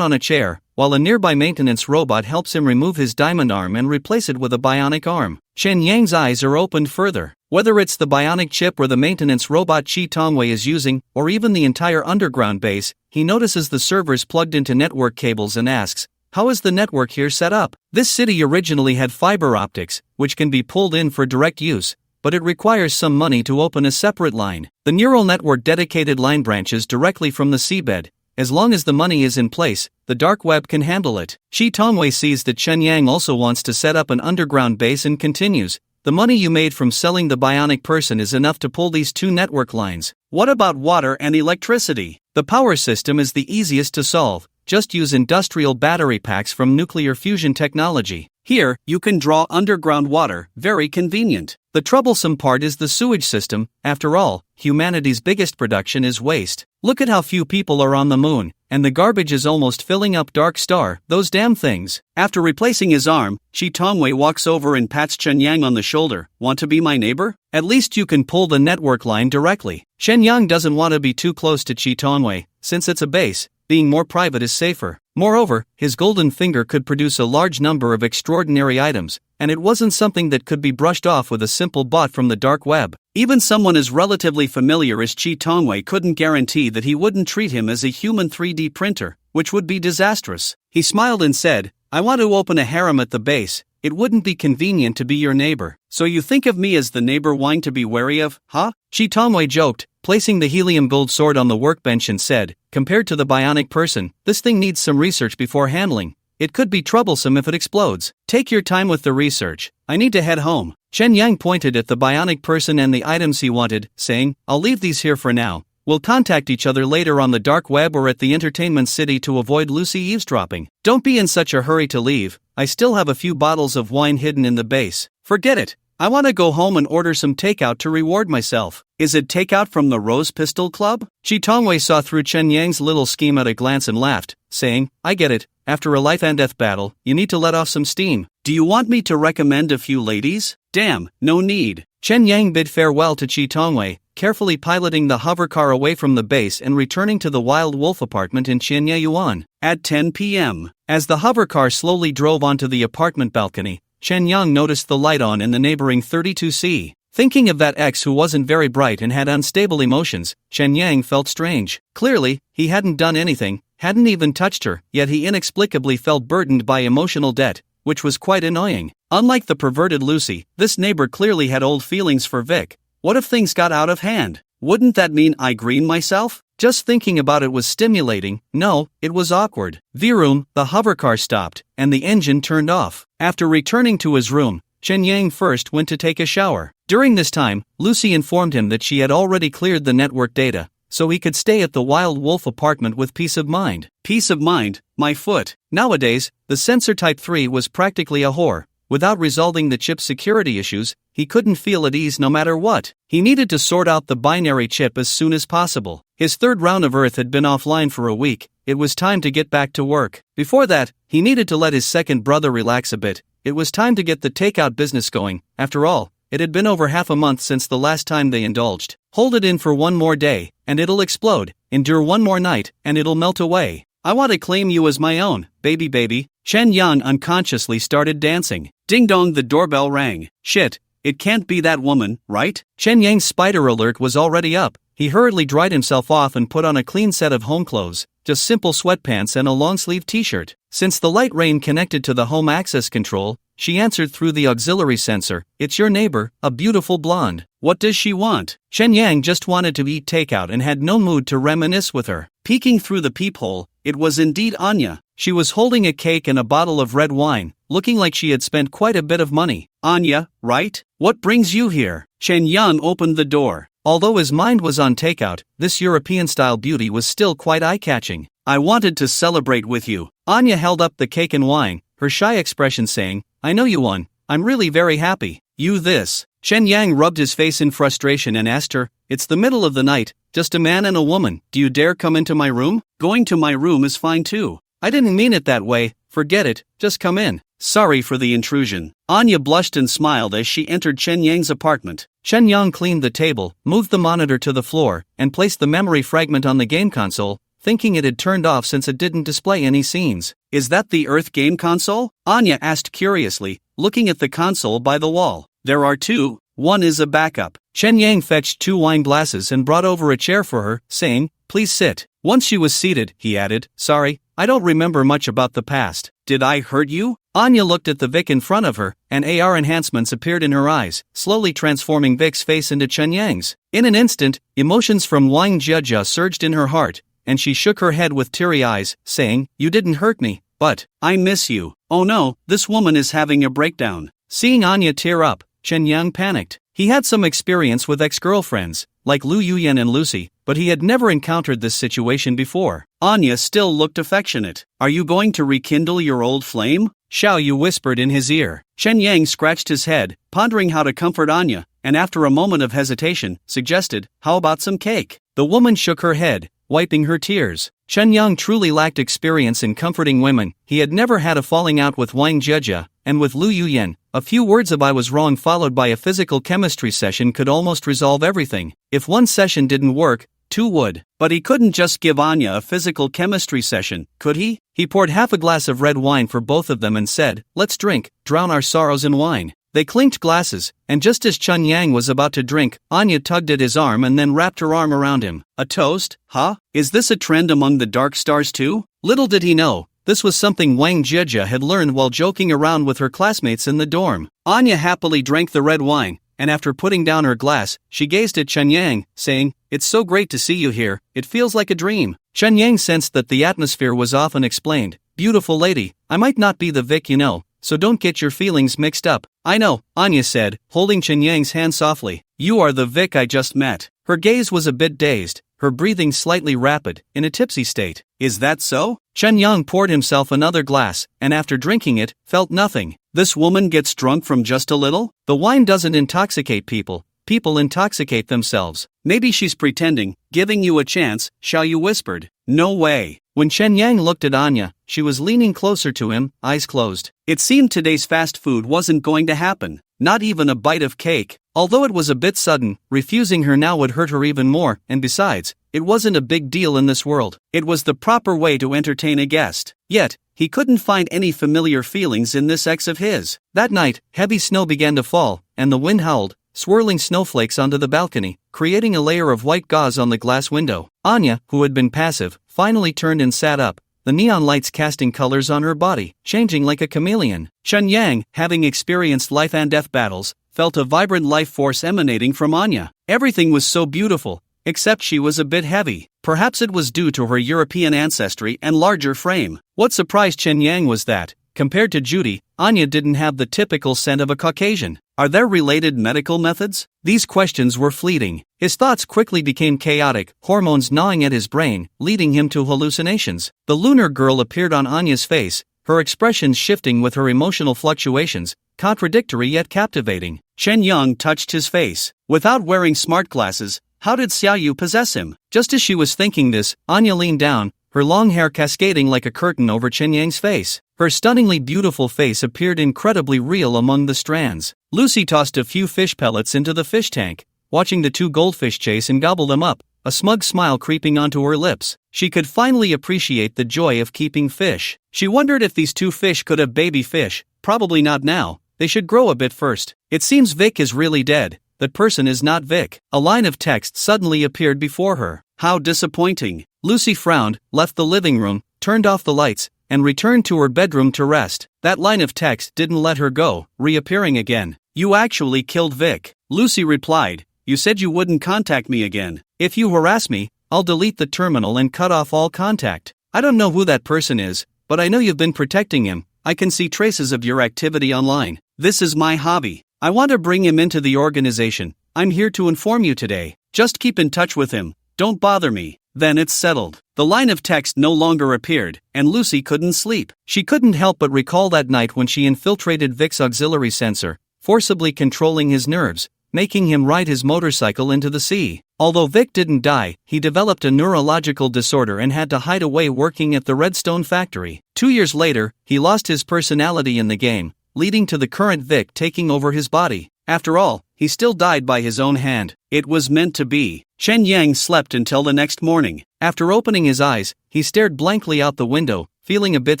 on a chair, while a nearby maintenance robot helps him remove his diamond arm and replace it with a bionic arm. Chen Yang's eyes are opened further. Whether it's the bionic chip or the maintenance robot Chi Tongwei is using, or even the entire underground base, he notices the servers plugged into network cables and asks, how is the network here set up? This city originally had fiber optics, which can be pulled in for direct use, but it requires some money to open a separate line. The neural network dedicated line branches directly from the seabed. As long as the money is in place, the dark web can handle it. Chi Tongwei sees that Chen Yang also wants to set up an underground base and continues, the money you made from selling the bionic person is enough to pull these two network lines. What about water and electricity? The power system is the easiest to solve. Just use industrial battery packs from nuclear fusion technology. Here, you can draw underground water, very convenient. The troublesome part is the sewage system. After all, humanity's biggest production is waste. Look at how few people are on the moon, and the garbage is almost filling up Dark Star, those damn things. After replacing his arm, Chi Tongwei walks over and pats Chen Yang on the shoulder. Want to be my neighbor? At least you can pull the network line directly. Chen Yang doesn't want to be too close to Chi Tongwei, since it's a base. Being more private is safer. Moreover, his golden finger could produce a large number of extraordinary items, and it wasn't something that could be brushed off with a simple bot from the dark web. Even someone as relatively familiar as Chi Tongwei couldn't guarantee that he wouldn't treat him as a human 3D printer, which would be disastrous. He smiled and said, I want to open a harem at the base. It wouldn't be convenient to be your neighbor. So you think of me as the neighbor Wang to be wary of, huh? Chi Tongwei joked, placing the helium gold sword on the workbench and said, compared to the bionic person, this thing needs some research before handling. It could be troublesome if it explodes. Take your time with the research. I need to head home. Chen Yang pointed at the bionic person and the items he wanted, saying, I'll leave these here for now. We'll contact each other later on the dark web or at the entertainment city to avoid Lucy eavesdropping. Don't be in such a hurry to leave. I still have a few bottles of wine hidden in the base. Forget it. I want to go home and order some takeout to reward myself. Is it takeout from the Rose Pistol Club? Chi Tongwei saw through Chen Yang's little scheme at a glance and laughed, saying, I get it. After a life-and-death battle, you need to let off some steam. Do you want me to recommend a few ladies? Damn, no need. Chen Yang bid farewell to Chi Tongwei, carefully piloting the hovercar away from the base and returning to the Wild Wolf apartment in Qianyuan. At 10 p.m., as the hovercar slowly drove onto the apartment balcony, Chen Yang noticed the light on in the neighboring 32C. Thinking of that ex who wasn't very bright and had unstable emotions, Chen Yang felt strange. Clearly, he hadn't done anything, hadn't even touched her, yet he inexplicably felt burdened by emotional debt, which was quite annoying. Unlike the perverted Lucy, this neighbor clearly had old feelings for Vic. What if things got out of hand? Wouldn't that mean I green myself? Just thinking about it was stimulating. No, it was awkward. Vroom, the hovercar stopped, and the engine turned off. After returning to his room, Chen Yang first went to take a shower. During this time, Lucy informed him that she had already cleared the network data, so he could stay at the Wild Wolf apartment with peace of mind. Peace of mind, my foot. Nowadays, the sensor Type 3 was practically a whore. Without resolving the chip's security issues, he couldn't feel at ease no matter what. He needed to sort out the binary chip as soon as possible. His third round of Earth had been offline for a week. It was time to get back to work. Before that, he needed to let his second brother relax a bit. It was time to get the takeout business going. After all, it had been over half a month since the last time they indulged. Hold it in for one more day, and it'll explode. Endure one more night, and it'll melt away. I want to claim you as my own, baby. Chen Yang unconsciously started dancing. Ding dong, the doorbell rang. Shit, it can't be that woman, right? Chen Yang's spider alert was already up. He hurriedly dried himself off and put on a clean set of home clothes, just simple sweatpants and a long-sleeve t-shirt. Since the light rain connected to the home access control, she answered through the auxiliary sensor. It's your neighbor, a beautiful blonde. What does she want? Chen Yang just wanted to eat takeout and had no mood to reminisce with her. Peeking through the peephole, it was indeed Anya. She was holding a cake and a bottle of red wine, looking like she had spent quite a bit of money. Anya, right? What brings you here? Chen Yang opened the door. Although his mind was on takeout, this European-style beauty was still quite eye-catching. I wanted to celebrate with you. Anya held up the cake and wine, her shy expression saying, I know you won. I'm really very happy. You this. Chen Yang rubbed his face in frustration and asked her, It's the middle of the night, just a man and a woman. Do you dare come into my room? Going to my room is fine too. I didn't mean it that way. Forget it, just come in. Sorry for the intrusion. Anya blushed and smiled as she entered Chen Yang's apartment. Chen Yang cleaned the table, moved the monitor to the floor, and placed the memory fragment on the game console, thinking it had turned off since it didn't display any scenes. Is that the Earth game console? Anya asked curiously, looking at the console by the wall. There are two. One is a backup. Chen Yang fetched 2 wine glasses and brought over a chair for her, saying, Please sit. Once she was seated, he added, Sorry, I don't remember much about the past. Did I hurt you? Anya looked at the Vic in front of her, and AR enhancements appeared in her eyes, slowly transforming Vic's face into Chen Yang's. In an instant, emotions from Wang Jiajia surged in her heart, and she shook her head with teary eyes, saying, You didn't hurt me, but I miss you. Oh no, this woman is having a breakdown. Seeing Anya tear up, Chen Yang panicked. He had some experience with ex-girlfriends, like Lu Yuyan and Lucy, but he had never encountered this situation before. Anya still looked affectionate. Are you going to rekindle your old flame? Xiao Yu whispered in his ear. Chen Yang scratched his head, pondering how to comfort Anya, and after a moment of hesitation, suggested, How about some cake? The woman shook her head, wiping her tears. Chen Yang truly lacked experience in comforting women. He had never had a falling out with Wang Jiajia, and with Lu Yuyan, a few words of I was wrong followed by a physical chemistry session could almost resolve everything. If one session didn't work, 2 would. But he couldn't just give Anya a physical chemistry session, could he? He poured half a glass of red wine for both of them and said, Let's drink, drown our sorrows in wine. They clinked glasses, and just as Chen Yang was about to drink, Anya tugged at his arm and then wrapped her arm around him. A toast? Huh? Is this a trend among the dark stars too? Little did he know This was something Wang Jieja had learned while joking around with her classmates in the dorm. Anya happily drank the red wine, and after putting down her glass, she gazed at Chen Yang, saying, "It's so great to see you here, it feels like a dream." Chen Yang sensed that the atmosphere was off and explained, "Beautiful lady, I might not be the Vic you know, so don't get your feelings mixed up." "I know," Anya said, holding Chen Yang's hand softly. "You are the Vic I just met." Her gaze was a bit dazed, her breathing slightly rapid, in a tipsy state. "Is that so?" Chen Yang poured himself another glass, and after drinking it, felt nothing. This woman gets drunk from just a little? The wine doesn't intoxicate people, people intoxicate themselves. Maybe she's pretending, giving you a chance, Xiaoyu whispered. "No way." When Chen Yang looked at Anya, she was leaning closer to him, eyes closed. It seemed today's fast food wasn't going to happen, not even a bite of cake. Although it was a bit sudden, refusing her now would hurt her even more, and besides, it wasn't a big deal in this world. It was the proper way to entertain a guest. Yet, he couldn't find any familiar feelings in this ex of his. That night, heavy snow began to fall, and the wind howled, swirling snowflakes onto the balcony, creating a layer of white gauze on the glass window. Anya, who had been passive, finally turned and sat up, the neon lights casting colors on her body, changing like a chameleon. Chen Yang, having experienced life and death battles, felt a vibrant life force emanating from Anya. Everything was so beautiful, except she was a bit heavy. Perhaps it was due to her European ancestry and larger frame. What surprised Chen Yang was that, compared to Judy, Anya didn't have the typical scent of a Caucasian. Are there related medical methods? These questions were fleeting. His thoughts quickly became chaotic, hormones gnawing at his brain, leading him to hallucinations. The lunar girl appeared on Anya's face, her expressions shifting with her emotional fluctuations, contradictory yet captivating. Chen Yang touched his face. Without wearing smart glasses, how did Xiaoyu possess him? Just as she was thinking this, Anya leaned down, her long hair cascading like a curtain over Chen Yang's face. Her stunningly beautiful face appeared incredibly real among the strands. Lucy tossed a few fish pellets into the fish tank, watching the two goldfish chase and gobble them up, a smug smile creeping onto her lips. She could finally appreciate the joy of keeping fish. She wondered if these two fish could have baby fish. Probably not now, they should grow a bit first. It seems Vic is really dead. That person is not Vic. A line of text suddenly appeared before her. How disappointing. Lucy frowned, left the living room, turned off the lights, and returned to her bedroom to rest. That line of text didn't let her go, reappearing again. "You actually killed Vic." Lucy replied, "You said you wouldn't contact me again. If you harass me, I'll delete the terminal and cut off all contact. I don't know who that person is, but I know you've been protecting him. I can see traces of your activity online. This is my hobby. I want to bring him into the organization. I'm here to inform you today. Just keep in touch with him. Don't bother me. Then it's settled." The line of text no longer appeared, and Lucy couldn't sleep. She couldn't help but recall that night when she infiltrated Vic's auxiliary sensor, forcibly controlling his nerves, making him ride his motorcycle into the sea. Although Vic didn't die, he developed a neurological disorder and had to hide away working at the Redstone factory. 2 years later, he lost his personality in the game, leading to the current Vic taking over his body. After all, he still died by his own hand. It was meant to be. Chen Yang slept until the next morning. After opening his eyes, he stared blankly out the window, feeling a bit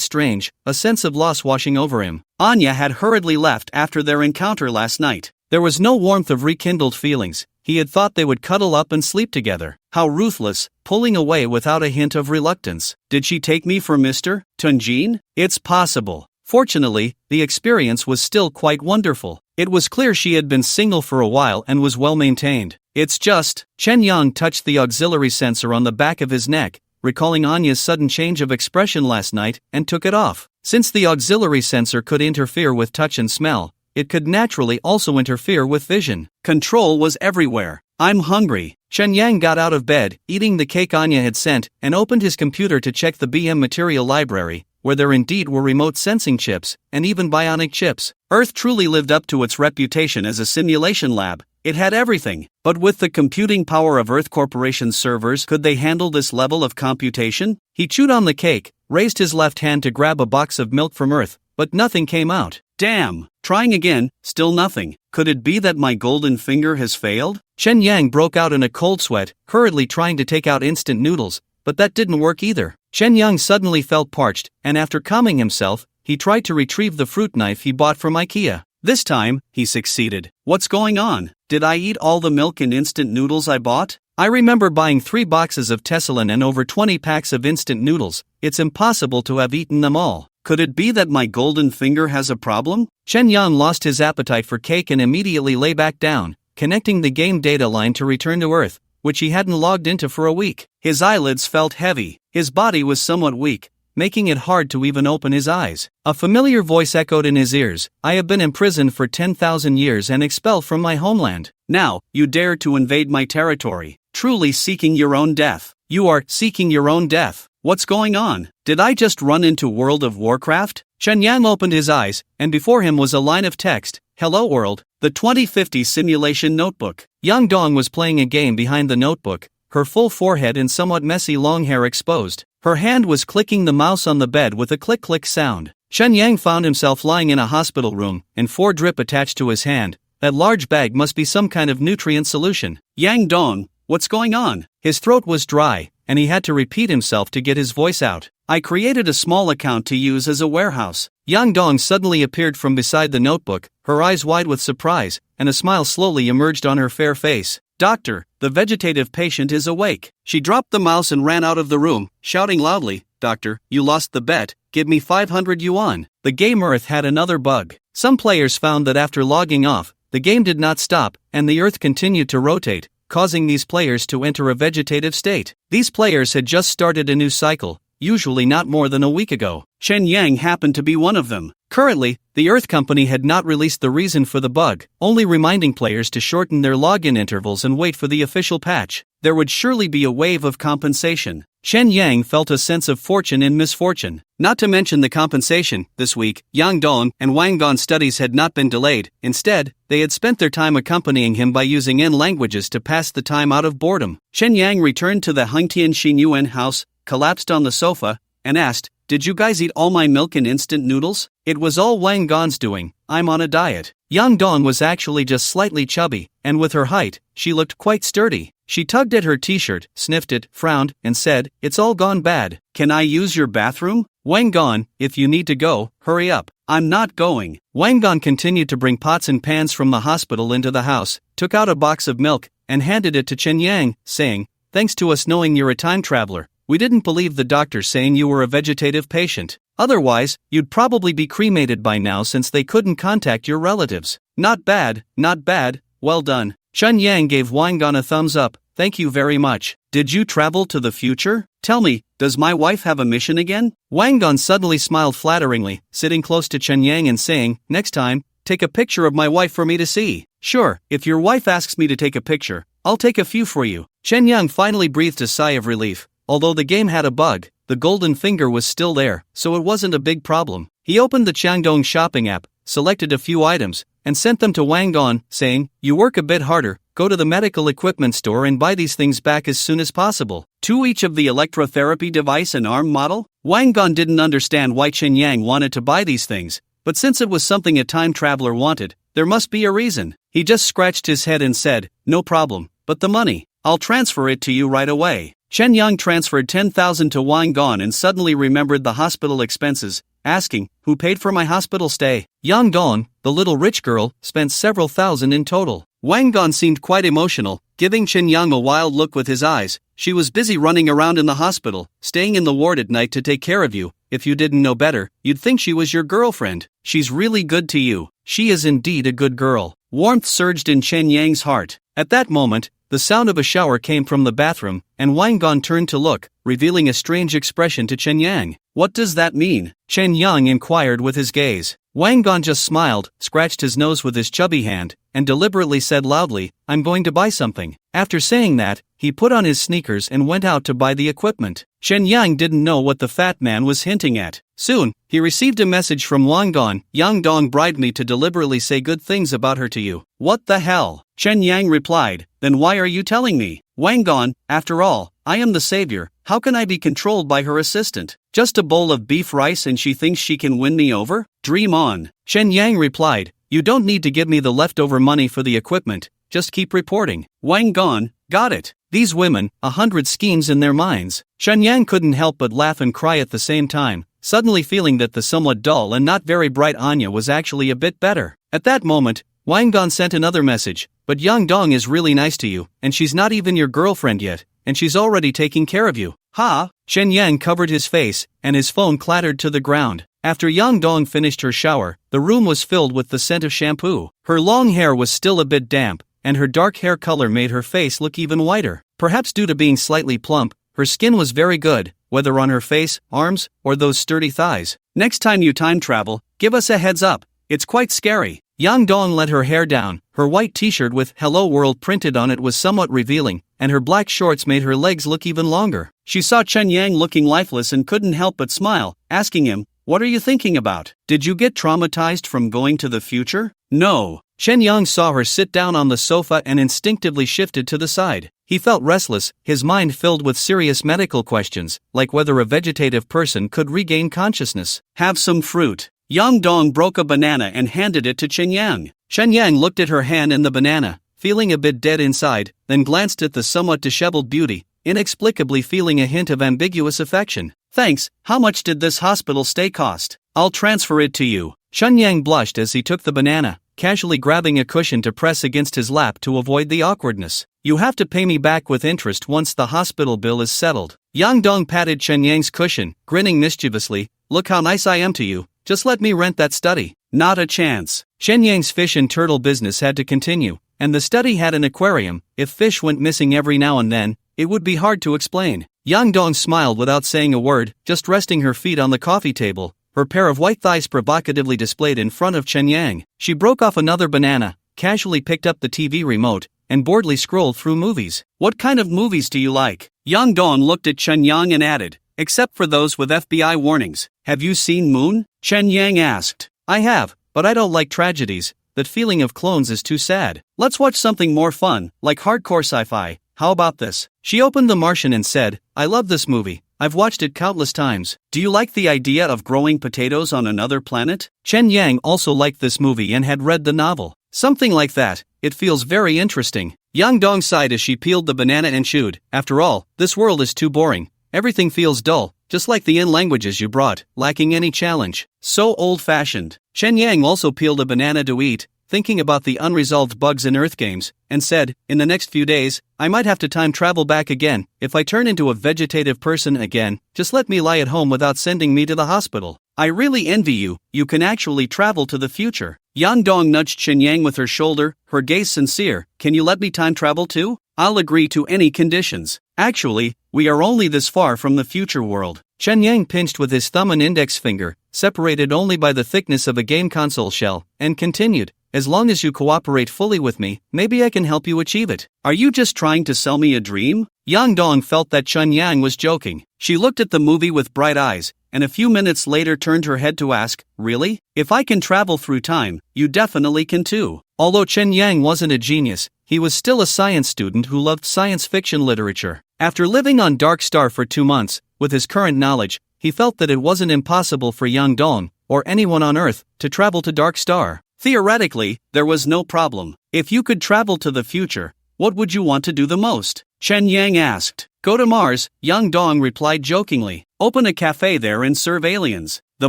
strange, a sense of loss washing over him. Anya had hurriedly left after their encounter last night. There was no warmth of rekindled feelings. He had thought they would cuddle up and sleep together. How ruthless, pulling away without a hint of reluctance. Did she take me for Mr. Tunjin? It's possible. Fortunately, the experience was still quite wonderful. It was clear she had been single for a while and was well maintained. It's just, Chen Yang touched the auxiliary sensor on the back of his neck, recalling Anya's sudden change of expression last night, and took it off. Since the auxiliary sensor could interfere with touch and smell, it could naturally also interfere with vision. Control was everywhere. "I'm hungry." Chen Yang got out of bed, eating the cake Anya had sent, and opened his computer to check the BM material library, where there indeed were remote sensing chips, and even bionic chips. Earth truly lived up to its reputation as a simulation lab. It had everything. But with the computing power of Earth Corporation's servers, could they handle this level of computation? He chewed on the cake, raised his left hand to grab a box of milk from Earth, but nothing came out. Damn! Trying again, still nothing. Could it be that my golden finger has failed? Chen Yang broke out in a cold sweat, hurriedly trying to take out instant noodles, but that didn't work either. Chen Yang suddenly felt parched, and after calming himself, he tried to retrieve the fruit knife he bought from IKEA. This time, he succeeded. What's going on? Did I eat all the milk and instant noodles I bought? I remember buying 3 boxes of Tessalin and over 20 packs of instant noodles. It's impossible to have eaten them all. Could it be that my golden finger has a problem? Chen Yang lost his appetite for cake and immediately lay back down, connecting the game data line to return to Earth, which he hadn't logged into for a week. His eyelids felt heavy. His body was somewhat weak, making it hard to even open his eyes. A familiar voice echoed in his ears. I have been imprisoned for 10,000 years and expelled from my homeland. Now, you dare to invade my territory, truly seeking your own death. You are seeking your own death. What's going on? Did I just run into World of Warcraft? Chen Yang opened his eyes, and before him was a line of text. Hello world, the 2050 simulation notebook. Yang Dong was playing a game behind the notebook, her full forehead and somewhat messy long hair exposed. Her hand was clicking the mouse on the bed with a click-click sound. Chen Yang found himself lying in a hospital room, and 4 drip attached to his hand. That large bag must be some kind of nutrient solution. Yang Dong, what's going on? His throat was dry, and he had to repeat himself to get his voice out. I created a small account to use as a warehouse. Yang Dong suddenly appeared from beside the notebook, her eyes wide with surprise, and a smile slowly emerged on her fair face. Doctor, the vegetative patient is awake. She dropped the mouse and ran out of the room, shouting loudly, Doctor, you lost the bet, give me 500 yuan. The game Earth had another bug. Some players found that after logging off, the game did not stop, and the Earth continued to rotate, causing these players to enter a vegetative state. These players had just started a new cycle, usually not more than a week ago. Chen Yang happened to be one of them. Currently, the Earth Company had not released the reason for the bug, only reminding players to shorten their login intervals and wait for the official patch. There would surely be a wave of compensation. Chen Yang felt a sense of fortune in misfortune. Not to mention the compensation, this week, Yang Dong and Wang Gon's studies had not been delayed. Instead, they had spent their time accompanying him by using N languages to pass the time out of boredom. Chen Yang returned to the Hengtian Xinyuan house, collapsed on the sofa, and asked, Did you guys eat all my milk and instant noodles? It was all Wang Gon's doing. I'm on a diet. Yang Dong was actually just slightly chubby, and with her height, she looked quite sturdy. She tugged at her t-shirt, sniffed it, frowned, and said, It's all gone bad. Can I use your bathroom? Wang Gon, if you need to go, hurry up. I'm not going. Wang Gon continued to bring pots and pans from the hospital into the house, took out a box of milk, and handed it to Chen Yang, saying, Thanks to us knowing you're a time traveler, we didn't believe the doctor saying you were a vegetative patient. Otherwise, you'd probably be cremated by now since they couldn't contact your relatives. Not bad, not bad, well done. Chen Yang gave Wang Gon a thumbs up. Thank you very much. Did you travel to the future? Tell me, does my wife have a mission again? Wang Gon suddenly smiled flatteringly, sitting close to Chen Yang and saying, Next time, take a picture of my wife for me to see. Sure, if your wife asks me to take a picture, I'll take a few for you. Chen Yang finally breathed a sigh of relief. Although the game had a bug, the golden finger was still there, so it wasn't a big problem. He opened the Changdong shopping app, selected a few items, and sent them to Wang Gon, saying, You work a bit harder, go to the medical equipment store and buy these things back as soon as possible. 2 each of the electrotherapy device and arm model? Wang Gon didn't understand why Chen Yang wanted to buy these things, but since it was something a time traveler wanted, there must be a reason. He just scratched his head and said, No problem, but the money, I'll transfer it to you right away. Chen Yang transferred 10,000 to Wang Gon and suddenly remembered the hospital expenses, asking, Who paid for my hospital stay? Yang Dong, the little rich girl, spent several thousand in total. Wang Gon seemed quite emotional, giving Chen Yang a wild look with his eyes. She was busy running around in the hospital, staying in the ward at night to take care of you. If you didn't know better, you'd think she was your girlfriend. She's really good to you. She is indeed a good girl. Warmth surged in Chen Yang's heart. At that moment, the sound of a shower came from the bathroom, and Wang Gon turned to look, revealing a strange expression to Chen Yang. What does that mean? Chen Yang inquired with his gaze. Wang Gon just smiled, scratched his nose with his chubby hand, and deliberately said loudly, I'm going to buy something. After saying that, he put on his sneakers and went out to buy the equipment. Chen Yang didn't know what the fat man was hinting at. Soon, he received a message from Wang Gon. Yang Dong bribed me to deliberately say good things about her to you. What the hell? Chen Yang replied, Then why are you telling me? Wang Gon, after all, I am the savior. How can I be controlled by her assistant? Just a bowl of beef rice and she thinks she can win me over? Dream on. Chen Yang replied, You don't need to give me the leftover money for the equipment, just keep reporting. Wang Gon, got it. These women, 100 schemes in their minds. Chen Yang couldn't help but laugh and cry at the same time, suddenly feeling that the somewhat dull and not very bright Anya was actually a bit better. At that moment, Wang Gon sent another message, but Yang Dong is really nice to you, and she's not even your girlfriend yet, and she's already taking care of you. Ha! Chen Yang covered his face, and his phone clattered to the ground. After Yang Dong finished her shower, the room was filled with the scent of shampoo. Her long hair was still a bit damp, and her dark hair color made her face look even whiter. Perhaps due to being slightly plump, her skin was very good, whether on her face, arms, or those sturdy thighs. Next time you time travel, give us a heads up. It's quite scary. Yang Dong let her hair down. Her white t-shirt with "Hello World" printed on it was somewhat revealing, and her black shorts made her legs look even longer. She saw Chen Yang looking lifeless and couldn't help but smile, asking him, "What are you thinking about? Did you get traumatized from going to the future?" No. Chen Yang saw her sit down on the sofa and instinctively shifted to the side. He felt restless, his mind filled with serious medical questions, like whether a vegetative person could regain consciousness. Have some fruit. Yang Dong broke a banana and handed it to Chen Yang. Chen Yang looked at her hand and the banana, feeling a bit dead inside, then glanced at the somewhat disheveled beauty, inexplicably feeling a hint of ambiguous affection. Thanks, how much did this hospital stay cost? I'll transfer it to you. Chen Yang blushed as he took the banana, casually grabbing a cushion to press against his lap to avoid the awkwardness. You have to pay me back with interest once the hospital bill is settled. Yang Dong patted Chen Yang's cushion, grinning mischievously. Look how nice I am to you. Just let me rent that study. Not a chance. Chen Yang's fish and turtle business had to continue, and the study had an aquarium. If fish went missing every now and then, it would be hard to explain. Yang Dong smiled without saying a word, just resting her feet on the coffee table, her pair of white thighs provocatively displayed in front of Chen Yang. She broke off another banana, casually picked up the TV remote, and boredly scrolled through movies. What kind of movies do you like? Yang Dong looked at Chen Yang and added, except for those with FBI warnings. Have you seen Moon? Chen Yang asked. I have, but I don't like tragedies. That feeling of clones is too sad. Let's watch something more fun, like hardcore sci-fi. How about this? She opened The Martian and said, I love this movie. I've watched it countless times. Do you like the idea of growing potatoes on another planet? Chen Yang also liked this movie and had read the novel. Something like that. It feels very interesting. Yang Dong sighed as she peeled the banana and chewed. After all, this world is too boring. Everything feels dull, just like the languages you brought, lacking any challenge. So old-fashioned. Chen Yang also peeled a banana to eat, thinking about the unresolved bugs in Earth games, and said, in the next few days, I might have to time travel back again. If I turn into a vegetative person again, just let me lie at home without sending me to the hospital. I really envy you. You can actually travel to the future. Yang Dong nudged Chen Yang with her shoulder, her gaze sincere. Can you let me time travel too? I'll agree to any conditions. Actually, we are only this far from the future world. Chen Yang pinched with his thumb and index finger, separated only by the thickness of a game console shell, and continued, as long as you cooperate fully with me, maybe I can help you achieve it. Are you just trying to sell me a dream? Yang Dong felt that Chen Yang was joking. She looked at the movie with bright eyes, and a few minutes later turned her head to ask, really? If I can travel through time, you definitely can too. Although Chen Yang wasn't a genius, he was still a science student who loved science fiction literature. After living on Dark Star for 2 months, with his current knowledge, he felt that it wasn't impossible for Yang Dong, or anyone on Earth, to travel to Dark Star. Theoretically, there was no problem. If you could travel to the future, what would you want to do the most? Chen Yang asked. Go to Mars, Yang Dong replied jokingly. Open a cafe there and serve aliens. The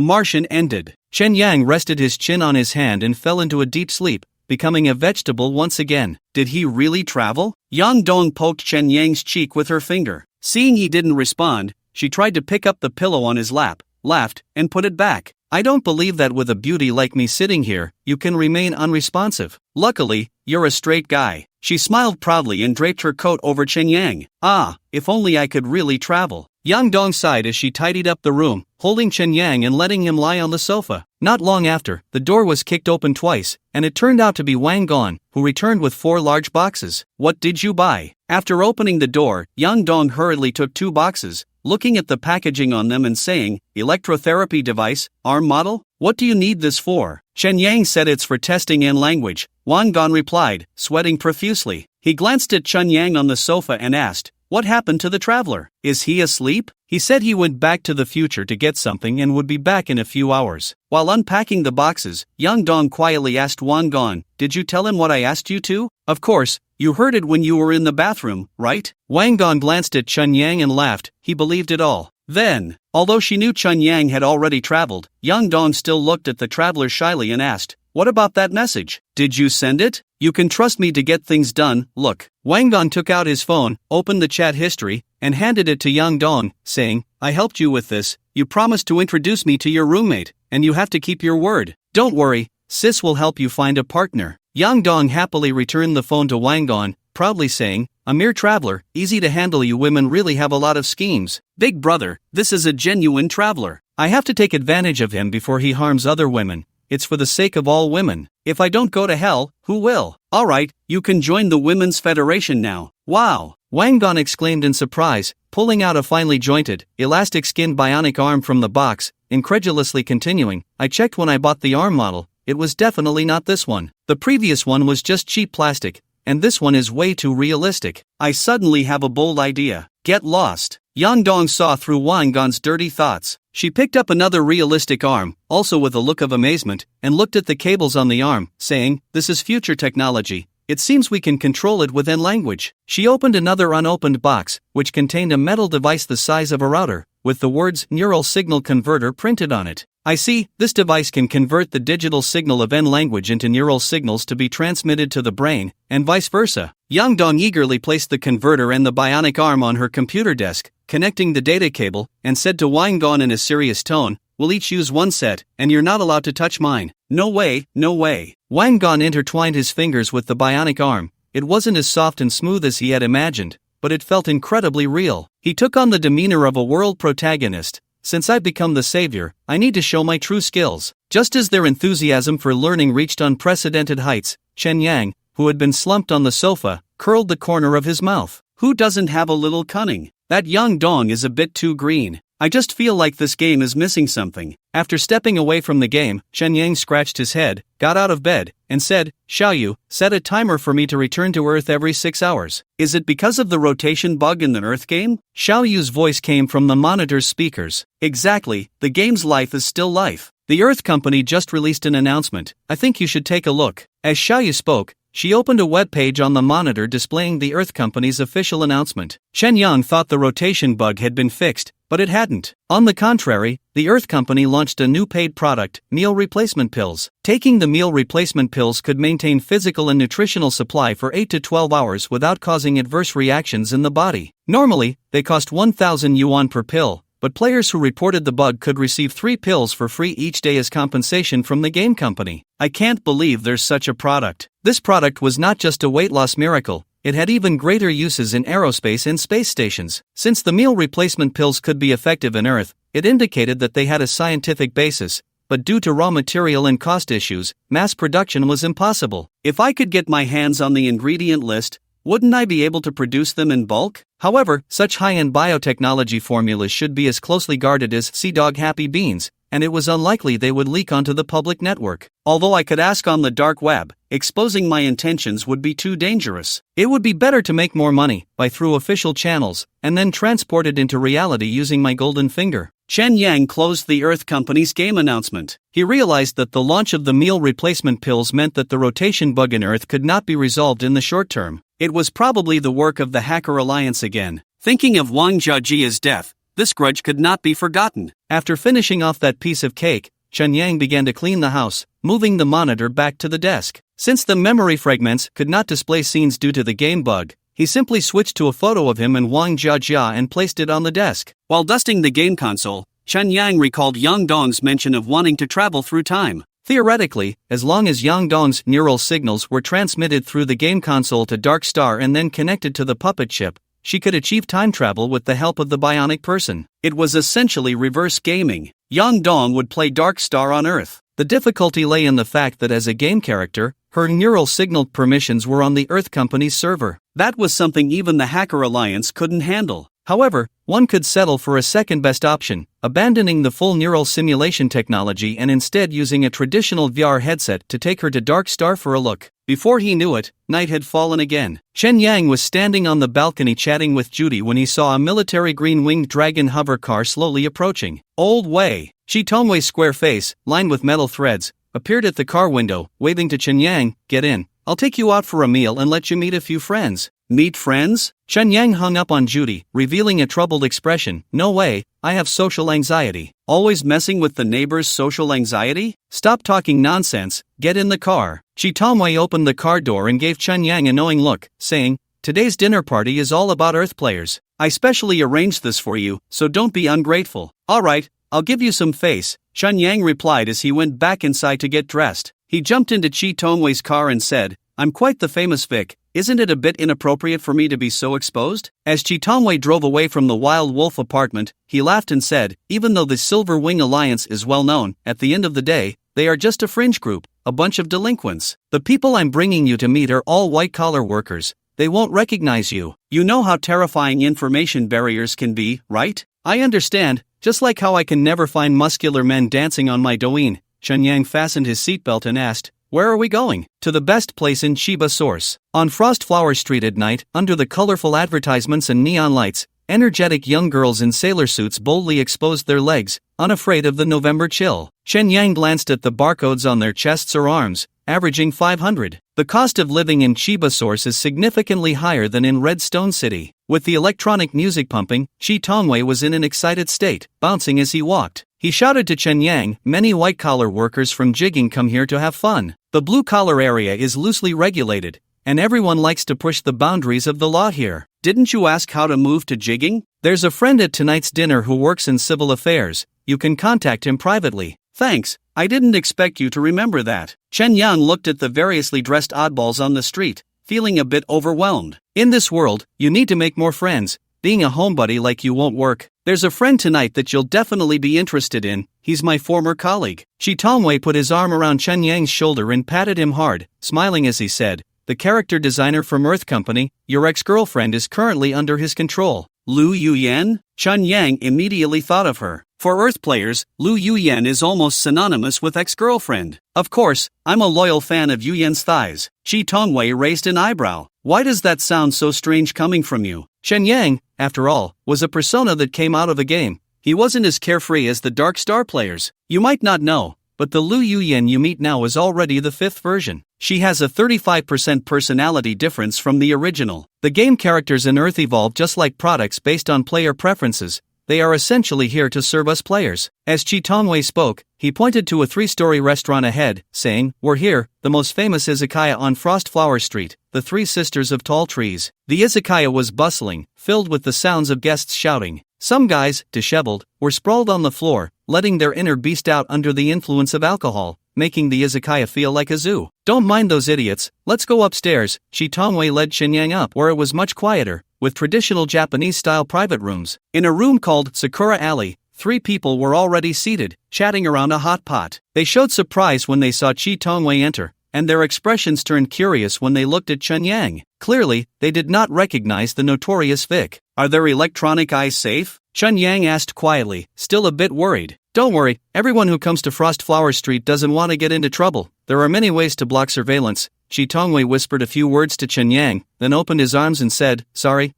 Martian ended. Chen Yang rested his chin on his hand and fell into a deep sleep, becoming a vegetable once again. Did he really travel? Yang Dong poked Chen Yang's cheek with her finger. Seeing he didn't respond, she tried to pick up the pillow on his lap, laughed, and put it back. I don't believe that with a beauty like me sitting here, you can remain unresponsive. Luckily, you're a straight guy. She smiled proudly and draped her coat over Chen Yang. Ah, if only I could really travel. Yang Dong sighed as she tidied up the room, holding Chen Yang and letting him lie on the sofa. Not long after, the door was kicked open twice, and it turned out to be Wang Gon, who returned with 4 large boxes. What did you buy? After opening the door, Yang Dong hurriedly took 2 boxes, looking at the packaging on them and saying, electrotherapy device, arm model? What do you need this for? Chen Yang said it's for testing and language. Wang Gon replied, sweating profusely. He glanced at Chen Yang on the sofa and asked, what happened to the traveler? Is he asleep? He said he went back to the future to get something and would be back in a few hours. While unpacking the boxes, Yang Dong quietly asked Wang Gon, did you tell him what I asked you to? Of course, you heard it when you were in the bathroom, right? Wang Gon glanced at Chen Yang and laughed. He believed it all. Then, although she knew Chen Yang had already traveled, Yang Dong still looked at the traveler shyly and asked, what about that message? Did you send it? You can trust me to get things done, look. Wang Dong took out his phone, opened the chat history, and handed it to Yang Dong, saying, I helped you with this, you promised to introduce me to your roommate, and you have to keep your word. Don't worry, sis will help you find a partner. Yang Dong happily returned the phone to Wang Dong, proudly saying, a mere traveler, easy to handle. You women really have a lot of schemes. Big brother, this is a genuine traveler. I have to take advantage of him before he harms other women. It's for the sake of all women. If I don't go to hell, who will? Alright, you can join the Women's Federation now. Wow! Wang Dong exclaimed in surprise, pulling out a finely jointed, elastic-skinned bionic arm from the box, incredulously continuing, I checked when I bought the arm model, it was definitely not this one. The previous one was just cheap plastic, and this one is way too realistic. I suddenly have a bold idea. Get lost. Yang Dong saw through Wang Dong's dirty thoughts. She picked up another realistic arm, also with a look of amazement, and looked at the cables on the arm, saying, this is future technology. It seems we can control it within language. She opened another unopened box, which contained a metal device the size of a router, with the words Neural Signal Converter printed on it. I see, this device can convert the digital signal of N language into neural signals to be transmitted to the brain, and vice versa. Yang Dong eagerly placed the converter and the bionic arm on her computer desk, connecting the data cable, and said to Wang Dong in a serious tone, we'll each use one set, and you're not allowed to touch mine. No way, no way. Wang Dong intertwined his fingers with the bionic arm. It wasn't as soft and smooth as he had imagined, but it felt incredibly real. He took on the demeanor of a world protagonist. Since I've become the savior, I need to show my true skills. Just as their enthusiasm for learning reached unprecedented heights, Chen Yang, who had been slumped on the sofa, curled the corner of his mouth. Who doesn't have a little cunning? That Yang Dong is a bit too green. I just feel like this game is missing something. After stepping away from the game, Chen Yang scratched his head, got out of bed, and said, Xiaoyu, set a timer for me to return to Earth every 6 hours. Is it because of the rotation bug in the Earth game? Xiaoyu's voice came from the monitor's speakers. Exactly, the game's life is still life. The Earth company just released an announcement. I think you should take a look. As Xiaoyu spoke, she opened a web page on the monitor displaying the Earth company's official announcement. Chen Yang thought the rotation bug had been fixed, but it hadn't. On the contrary, the Earth company launched a new paid product, meal replacement pills. Taking the meal replacement pills could maintain physical and nutritional supply for 8 to 12 hours without causing adverse reactions in the body. Normally, they cost 1,000 yuan per pill, but players who reported the bug could receive 3 pills for free each day as compensation from the game company. I can't believe there's such a product. This product was not just a weight loss miracle, it had even greater uses in aerospace and space stations. Since the meal replacement pills could be effective in Earth, it indicated that they had a scientific basis, but due to raw material and cost issues, mass production was impossible. If I could get my hands on the ingredient list, wouldn't I be able to produce them in bulk? However, such high-end biotechnology formulas should be as closely guarded as Sea Dog Happy Beans, and it was unlikely they would leak onto the public network. Although I could ask on the dark web, exposing my intentions would be too dangerous. It would be better to make more money by through official channels, and then transport it into reality using my golden finger. Chen Yang closed the Earth Company's game announcement. He realized that the launch of the meal replacement pills meant that the rotation bug in Earth could not be resolved in the short term. It was probably the work of the Hacker Alliance again. Thinking of Wang Jiajia's death, this grudge could not be forgotten. After finishing off that piece of cake, Chen Yang began to clean the house, moving the monitor back to the desk. Since the memory fragments could not display scenes due to the game bug, he simply switched to a photo of him and Wang Jiajia and placed it on the desk. While dusting the game console, Chen Yang recalled Yang Dong's mention of wanting to travel through time. Theoretically, as long as Yang Dong's neural signals were transmitted through the game console to Dark Star and then connected to the puppet chip, she could achieve time travel with the help of the bionic person. It was essentially reverse gaming. Yang Dong would play Dark Star on Earth. The difficulty lay in the fact that as a game character, her neural signal permissions were on the Earth Company's server. That was something even the Hacker Alliance couldn't handle. However, one could settle for a second best option, abandoning the full neural simulation technology and instead using a traditional VR headset to take her to Dark Star for a look. Before he knew it, night had fallen again. Chen Yang was standing on the balcony chatting with Judy when he saw a military green-winged dragon hover car slowly approaching. Old Wei, Shi Tongwei's square face, lined with metal threads, appeared at the car window, waving to Chen Yang, "Get in. I'll take you out for a meal and let you meet a few friends." Meet friends? Chen Yang hung up on Judy, revealing a troubled expression. No way, I have social anxiety. Always messing with the neighbors' social anxiety? Stop talking nonsense, get in the car. Chi Tongwei opened the car door and gave Chen Yang a knowing look, saying, today's dinner party is all about Earth players. I specially arranged this for you, so don't be ungrateful. Alright, I'll give you some face, Chen Yang replied as he went back inside to get dressed. He jumped into Chi Tongwei's car and said, I'm quite the famous Vic. Isn't it a bit inappropriate for me to be so exposed? As Chi Tongwei drove away from the Wild Wolf apartment, he laughed and said, even though the Silver Wing Alliance is well known, at the end of the day, they are just a fringe group, a bunch of delinquents. The people I'm bringing you to meet are all white-collar workers. They won't recognize you. You know how terrifying information barriers can be, right? I understand, just like how I can never find muscular men dancing on my Douyin. Chen Yang fastened his seatbelt and asked, where are we going? To the best place in Chiba Source. On Frostflower Street at night, under the colorful advertisements and neon lights, energetic young girls in sailor suits boldly exposed their legs, unafraid of the November chill. Chen Yang glanced at the barcodes on their chests or arms, averaging 500. The cost of living in Chiba Source is significantly higher than in Redstone City. With the electronic music pumping, Chi Tongwei was in an excited state, bouncing as he walked. He shouted to Chen Yang, many white-collar workers from jigging come here to have fun. The blue-collar area is loosely regulated, and everyone likes to push the boundaries of the law here. Didn't you ask how to move to jigging? There's a friend at tonight's dinner who works in civil affairs. You can contact him privately. Thanks, I didn't expect you to remember that. Chen Yang looked at the variously dressed oddballs on the street, feeling a bit overwhelmed. In this world, you need to make more friends. Being a homebody like you won't work. There's a friend tonight that you'll definitely be interested in. He's my former colleague. Chi Tongwei put his arm around Chen Yang's shoulder and patted him hard, smiling as he said, the character designer from Earth Company, your ex-girlfriend is currently under his control. Lu Yuyan? Chen Yang immediately thought of her. For Earth players, Lu Yuyan is almost synonymous with ex-girlfriend. Of course, I'm a loyal fan of Yuyan's thighs. Chi Tongwei raised an eyebrow. Why does that sound so strange coming from you? Chen Yang, after all, was a persona that came out of a game. He wasn't as carefree as the Dark Star players. You might not know, but the Lu Yuyan you meet now is already the 5th version. She has a 35% personality difference from the original. The game characters in Earth evolve just like products based on player preferences. They are essentially here to serve us players. As Chi Tongwei spoke, he pointed to a 3-story restaurant ahead, saying, we're here, the most famous izakaya on Frostflower Street, the Three Sisters of Tall Trees. The izakaya was bustling, filled with the sounds of guests shouting. Some guys, disheveled, were sprawled on the floor, letting their inner beast out under the influence of alcohol, making the izakaya feel like a zoo. Don't mind those idiots, let's go upstairs. Chi Tongwei led Chen Yang up where it was much quieter, with traditional Japanese-style private rooms. In a room called Sakura Alley, 3 people were already seated, chatting around a hot pot. They showed surprise when they saw Chi Tongwei enter, and their expressions turned curious when they looked at Chen Yang. Clearly, they did not recognize the notorious Vic. Are their electronic eyes safe? Chen Yang asked quietly, still a bit worried. Don't worry, everyone who comes to Frostflower Street doesn't want to get into trouble. There are many ways to block surveillance. Chi Tongwei whispered a few words to Chen Yang, then opened his arms and said, sorry,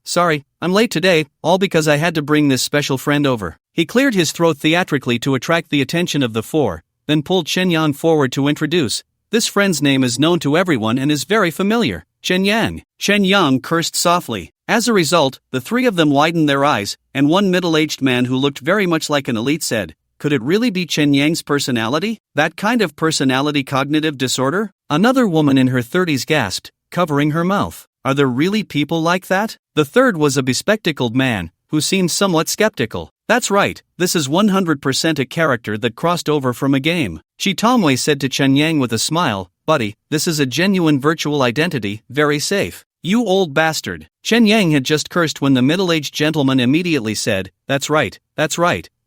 I'm late today, all because I had to bring this special friend over. He cleared his throat theatrically to attract the attention of the 4, then pulled Chen Yang forward to introduce. This friend's name is known to everyone and is very familiar. Chen Yang. Chen Yang cursed softly. As a result, the 3 of them widened their eyes, and one middle-aged man who looked very much like an elite said, could it really be Chen Yang's personality? That kind of personality cognitive disorder? Another woman in her 30s gasped, covering her mouth. Are there really people like that? The third was a bespectacled man, who seemed somewhat skeptical. That's right, this is 100% a character that crossed over from a game. Chi Tongwei said to Chen Yang with a smile, buddy, this is a genuine virtual identity, very safe. You old bastard. Chen Yang had just cursed when the middle-aged gentleman immediately said, that's right,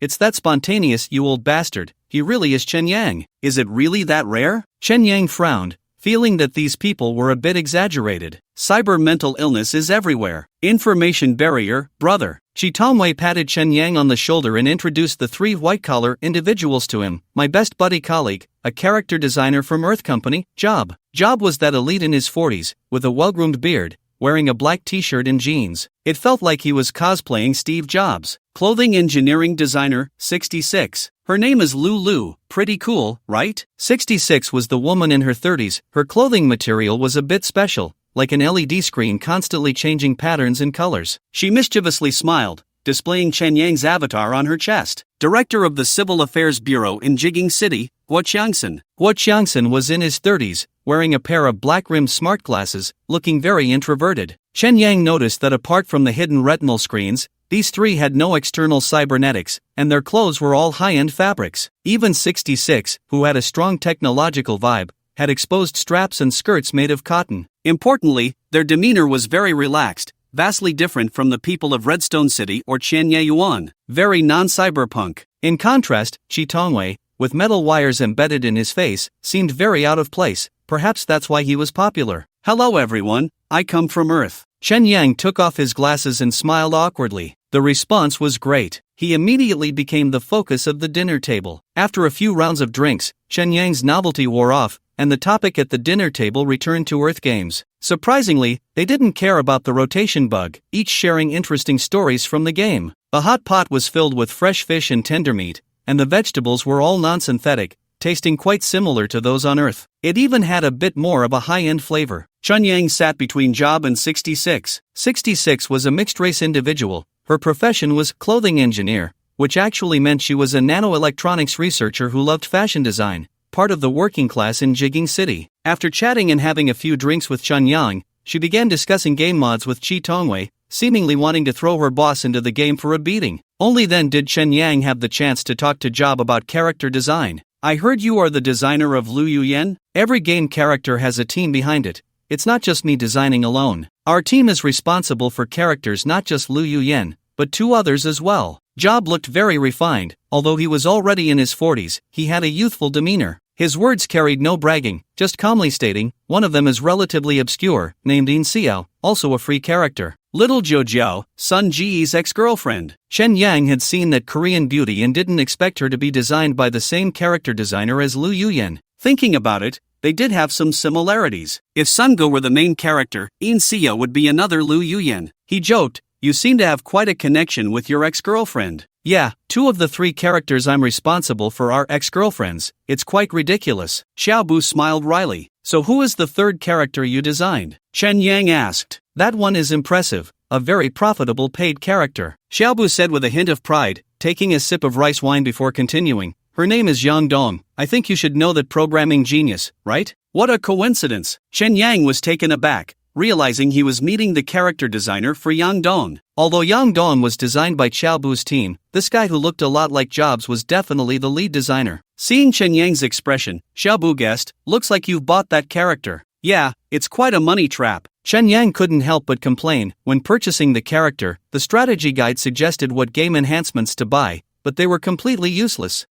it's that spontaneous you old bastard, he really is Chen Yang. Is it really that rare? Chen Yang frowned, feeling that these people were a bit exaggerated. Cyber mental illness is everywhere. Information barrier, brother. Chi Tongwei patted Chen Yang on the shoulder and introduced the 3 white-collar individuals to him. My best buddy colleague, a character designer from Earth Company, Job. Job was that elite in his 40s, with a well-groomed beard, wearing a black t-shirt and jeans. It felt like he was cosplaying Steve Jobs. Clothing engineering designer, 66. Her name is Lulu, pretty cool, right? 66 was the woman in her 30s, her clothing material was a bit special, like an LED screen constantly changing patterns and colors. She mischievously smiled, displaying Chen Yang's avatar on her chest. Director of the Civil Affairs Bureau in Jigang City, Guo Qiangxin. Guo Qiangxin was in his 30s, wearing a pair of black-rimmed smart glasses, looking very introverted. Chen Yang noticed that apart from the hidden retinal screens, these three had no external cybernetics, and their clothes were all high-end fabrics. Even 66, who had a strong technological vibe, had exposed straps and skirts made of cotton. Importantly, their demeanor was very relaxed, vastly different from the people of Redstone City or Qianyuan, very non-cyberpunk. In contrast, Qi Tongwei, with metal wires embedded in his face, seemed very out of place. Perhaps that's why he was popular. Hello everyone, I come from Earth. Chen Yang took off his glasses and smiled awkwardly. The response was great. He immediately became the focus of the dinner table. After a few rounds of drinks, Chen Yang's novelty wore off, and the topic at the dinner table returned to Earth games. Surprisingly, they didn't care about the rotation bug, each sharing interesting stories from the game. The hot pot was filled with fresh fish and tender meat, and the vegetables were all non-synthetic, tasting quite similar to those on Earth. It even had a bit more of a high-end flavor. Chen Yang sat between Job and 66. 66 was a mixed-race individual. Her profession was clothing engineer, which actually meant she was a nanoelectronics researcher who loved fashion design, part of the working class in Jigang City. After chatting and having a few drinks with Chen Yang, she began discussing game mods with Qi Tongwei, seemingly wanting to throw her boss into the game for a beating. Only then did Chen Yang have the chance to talk to Job about character design. I heard you are the designer of Lu Yuyan? Every game character has a team behind it. It's not just me designing alone. Our team is responsible for characters not just Lu Yuyan, but two others as well. Job looked very refined. Although he was already in his 40s, he had a youthful demeanor. His words carried no bragging, just calmly stating, one of them is relatively obscure, named In Xiao, also a free character. Little Jojiao, Sun Ji's ex-girlfriend. Chen Yang had seen that Korean beauty and didn't expect her to be designed by the same character designer as Lu Yuyan. Thinking about it, they did have some similarities. If Sungo were the main character, In Xiao would be another Lu Yuyan. He joked, you seem to have quite a connection with your ex-girlfriend. Yeah, two of the three characters I'm responsible for are ex-girlfriends. It's quite ridiculous. Xiaobu smiled wryly. So who is the third character you designed? Chen Yang asked. That one is impressive, a very profitable paid character. Xiaobu said with a hint of pride, taking a sip of rice wine before continuing. Her name is Yang Dong. I think you should know that programming genius, right? What a coincidence. Chen Yang was taken aback, realizing he was meeting the character designer for Yang Dong. Although Yang Dong was designed by Xiaobu's team, this guy who looked a lot like Jobs was definitely the lead designer. Seeing Chen Yang's expression, Xiaobu guessed, looks like you've bought that character. Yeah, it's quite a money trap. Chen Yang couldn't help but complain. When purchasing the character, the strategy guide suggested what game enhancements to buy, but they were completely useless.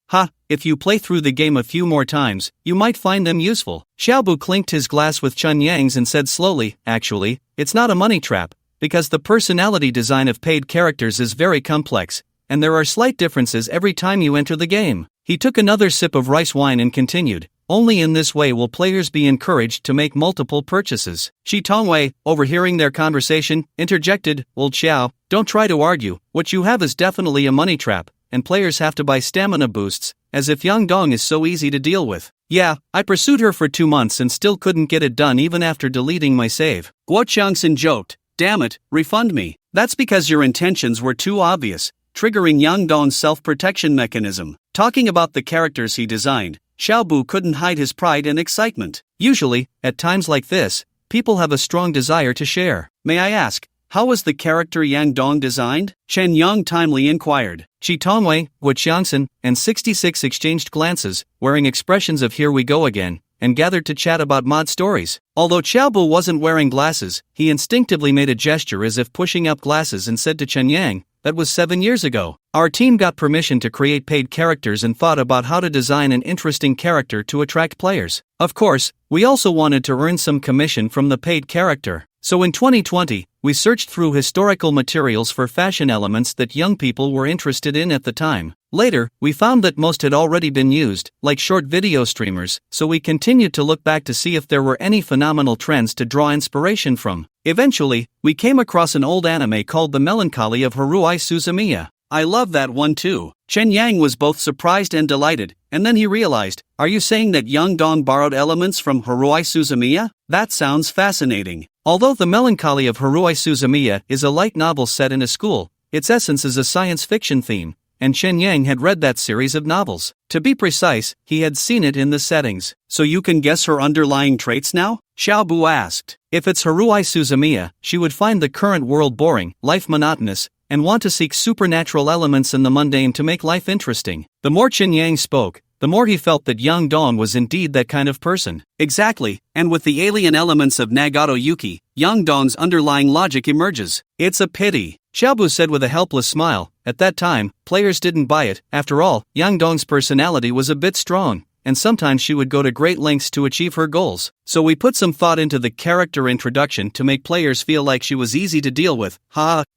If you play through the game a few more times, you might find them useful. Xiaobu clinked his glass with Chen Yang's and said slowly, actually, it's not a money trap, because the personality design of paid characters is very complex, and there are slight differences every time you enter the game. He took another sip of rice wine and continued, only in this way will players be encouraged to make multiple purchases. Qi Tongwei, overhearing their conversation, interjected, Old Xiao, don't try to argue, what you have is definitely a money trap, and players have to buy stamina boosts, as if Yang Dong is so easy to deal with. Yeah, I pursued her for 2 months and still couldn't get it done even after deleting my save. Guo Qiangxin joked, damn it, refund me. That's because your intentions were too obvious, triggering Yang Dong's self-protection mechanism. Talking about the characters he designed, Xiaobu couldn't hide his pride and excitement. Usually, at times like this, people have a strong desire to share. May I ask, how was the character Yang Dong designed? Chen Yang timely inquired. Qi Tongwei, Guo Qiangxin, and 66 exchanged glances, wearing expressions of here we go again, and gathered to chat about mod stories. Although Xiaobu wasn't wearing glasses, he instinctively made a gesture as if pushing up glasses and said to Chen Yang, that was 7 years ago. Our team got permission to create paid characters and thought about how to design an interesting character to attract players. Of course, we also wanted to earn some commission from the paid character. So in 2020, we searched through historical materials for fashion elements that young people were interested in at the time. Later, we found that most had already been used, like short video streamers, so we continued to look back to see if there were any phenomenal trends to draw inspiration from. Eventually, we came across an old anime called The Melancholy of Haruhi Suzumiya. I love that one too. Chen Yang was both surprised and delighted, and then he realized, are you saying that Yang Dong borrowed elements from Haruhi Suzumiya? That sounds fascinating. Although The Melancholy of Haruhi Suzumiya is a light novel set in a school, its essence is a science fiction theme, and Chen Yang had read that series of novels. To be precise, he had seen it in the settings. So you can guess her underlying traits now? Xiaobu asked. If it's Haruhi Suzumiya, she would find the current world boring, life monotonous, and want to seek supernatural elements in the mundane to make life interesting. The more Chen Yang spoke, the more he felt that Yang Dong was indeed that kind of person. Exactly, and with the alien elements of Nagato Yuki, Yang Dong's underlying logic emerges. It's a pity, Xiaobu said with a helpless smile. At that time, players didn't buy it. After all, Yang Dong's personality was a bit strong, and sometimes she would go to great lengths to achieve her goals. So we put some thought into the character introduction to make players feel like she was easy to deal with.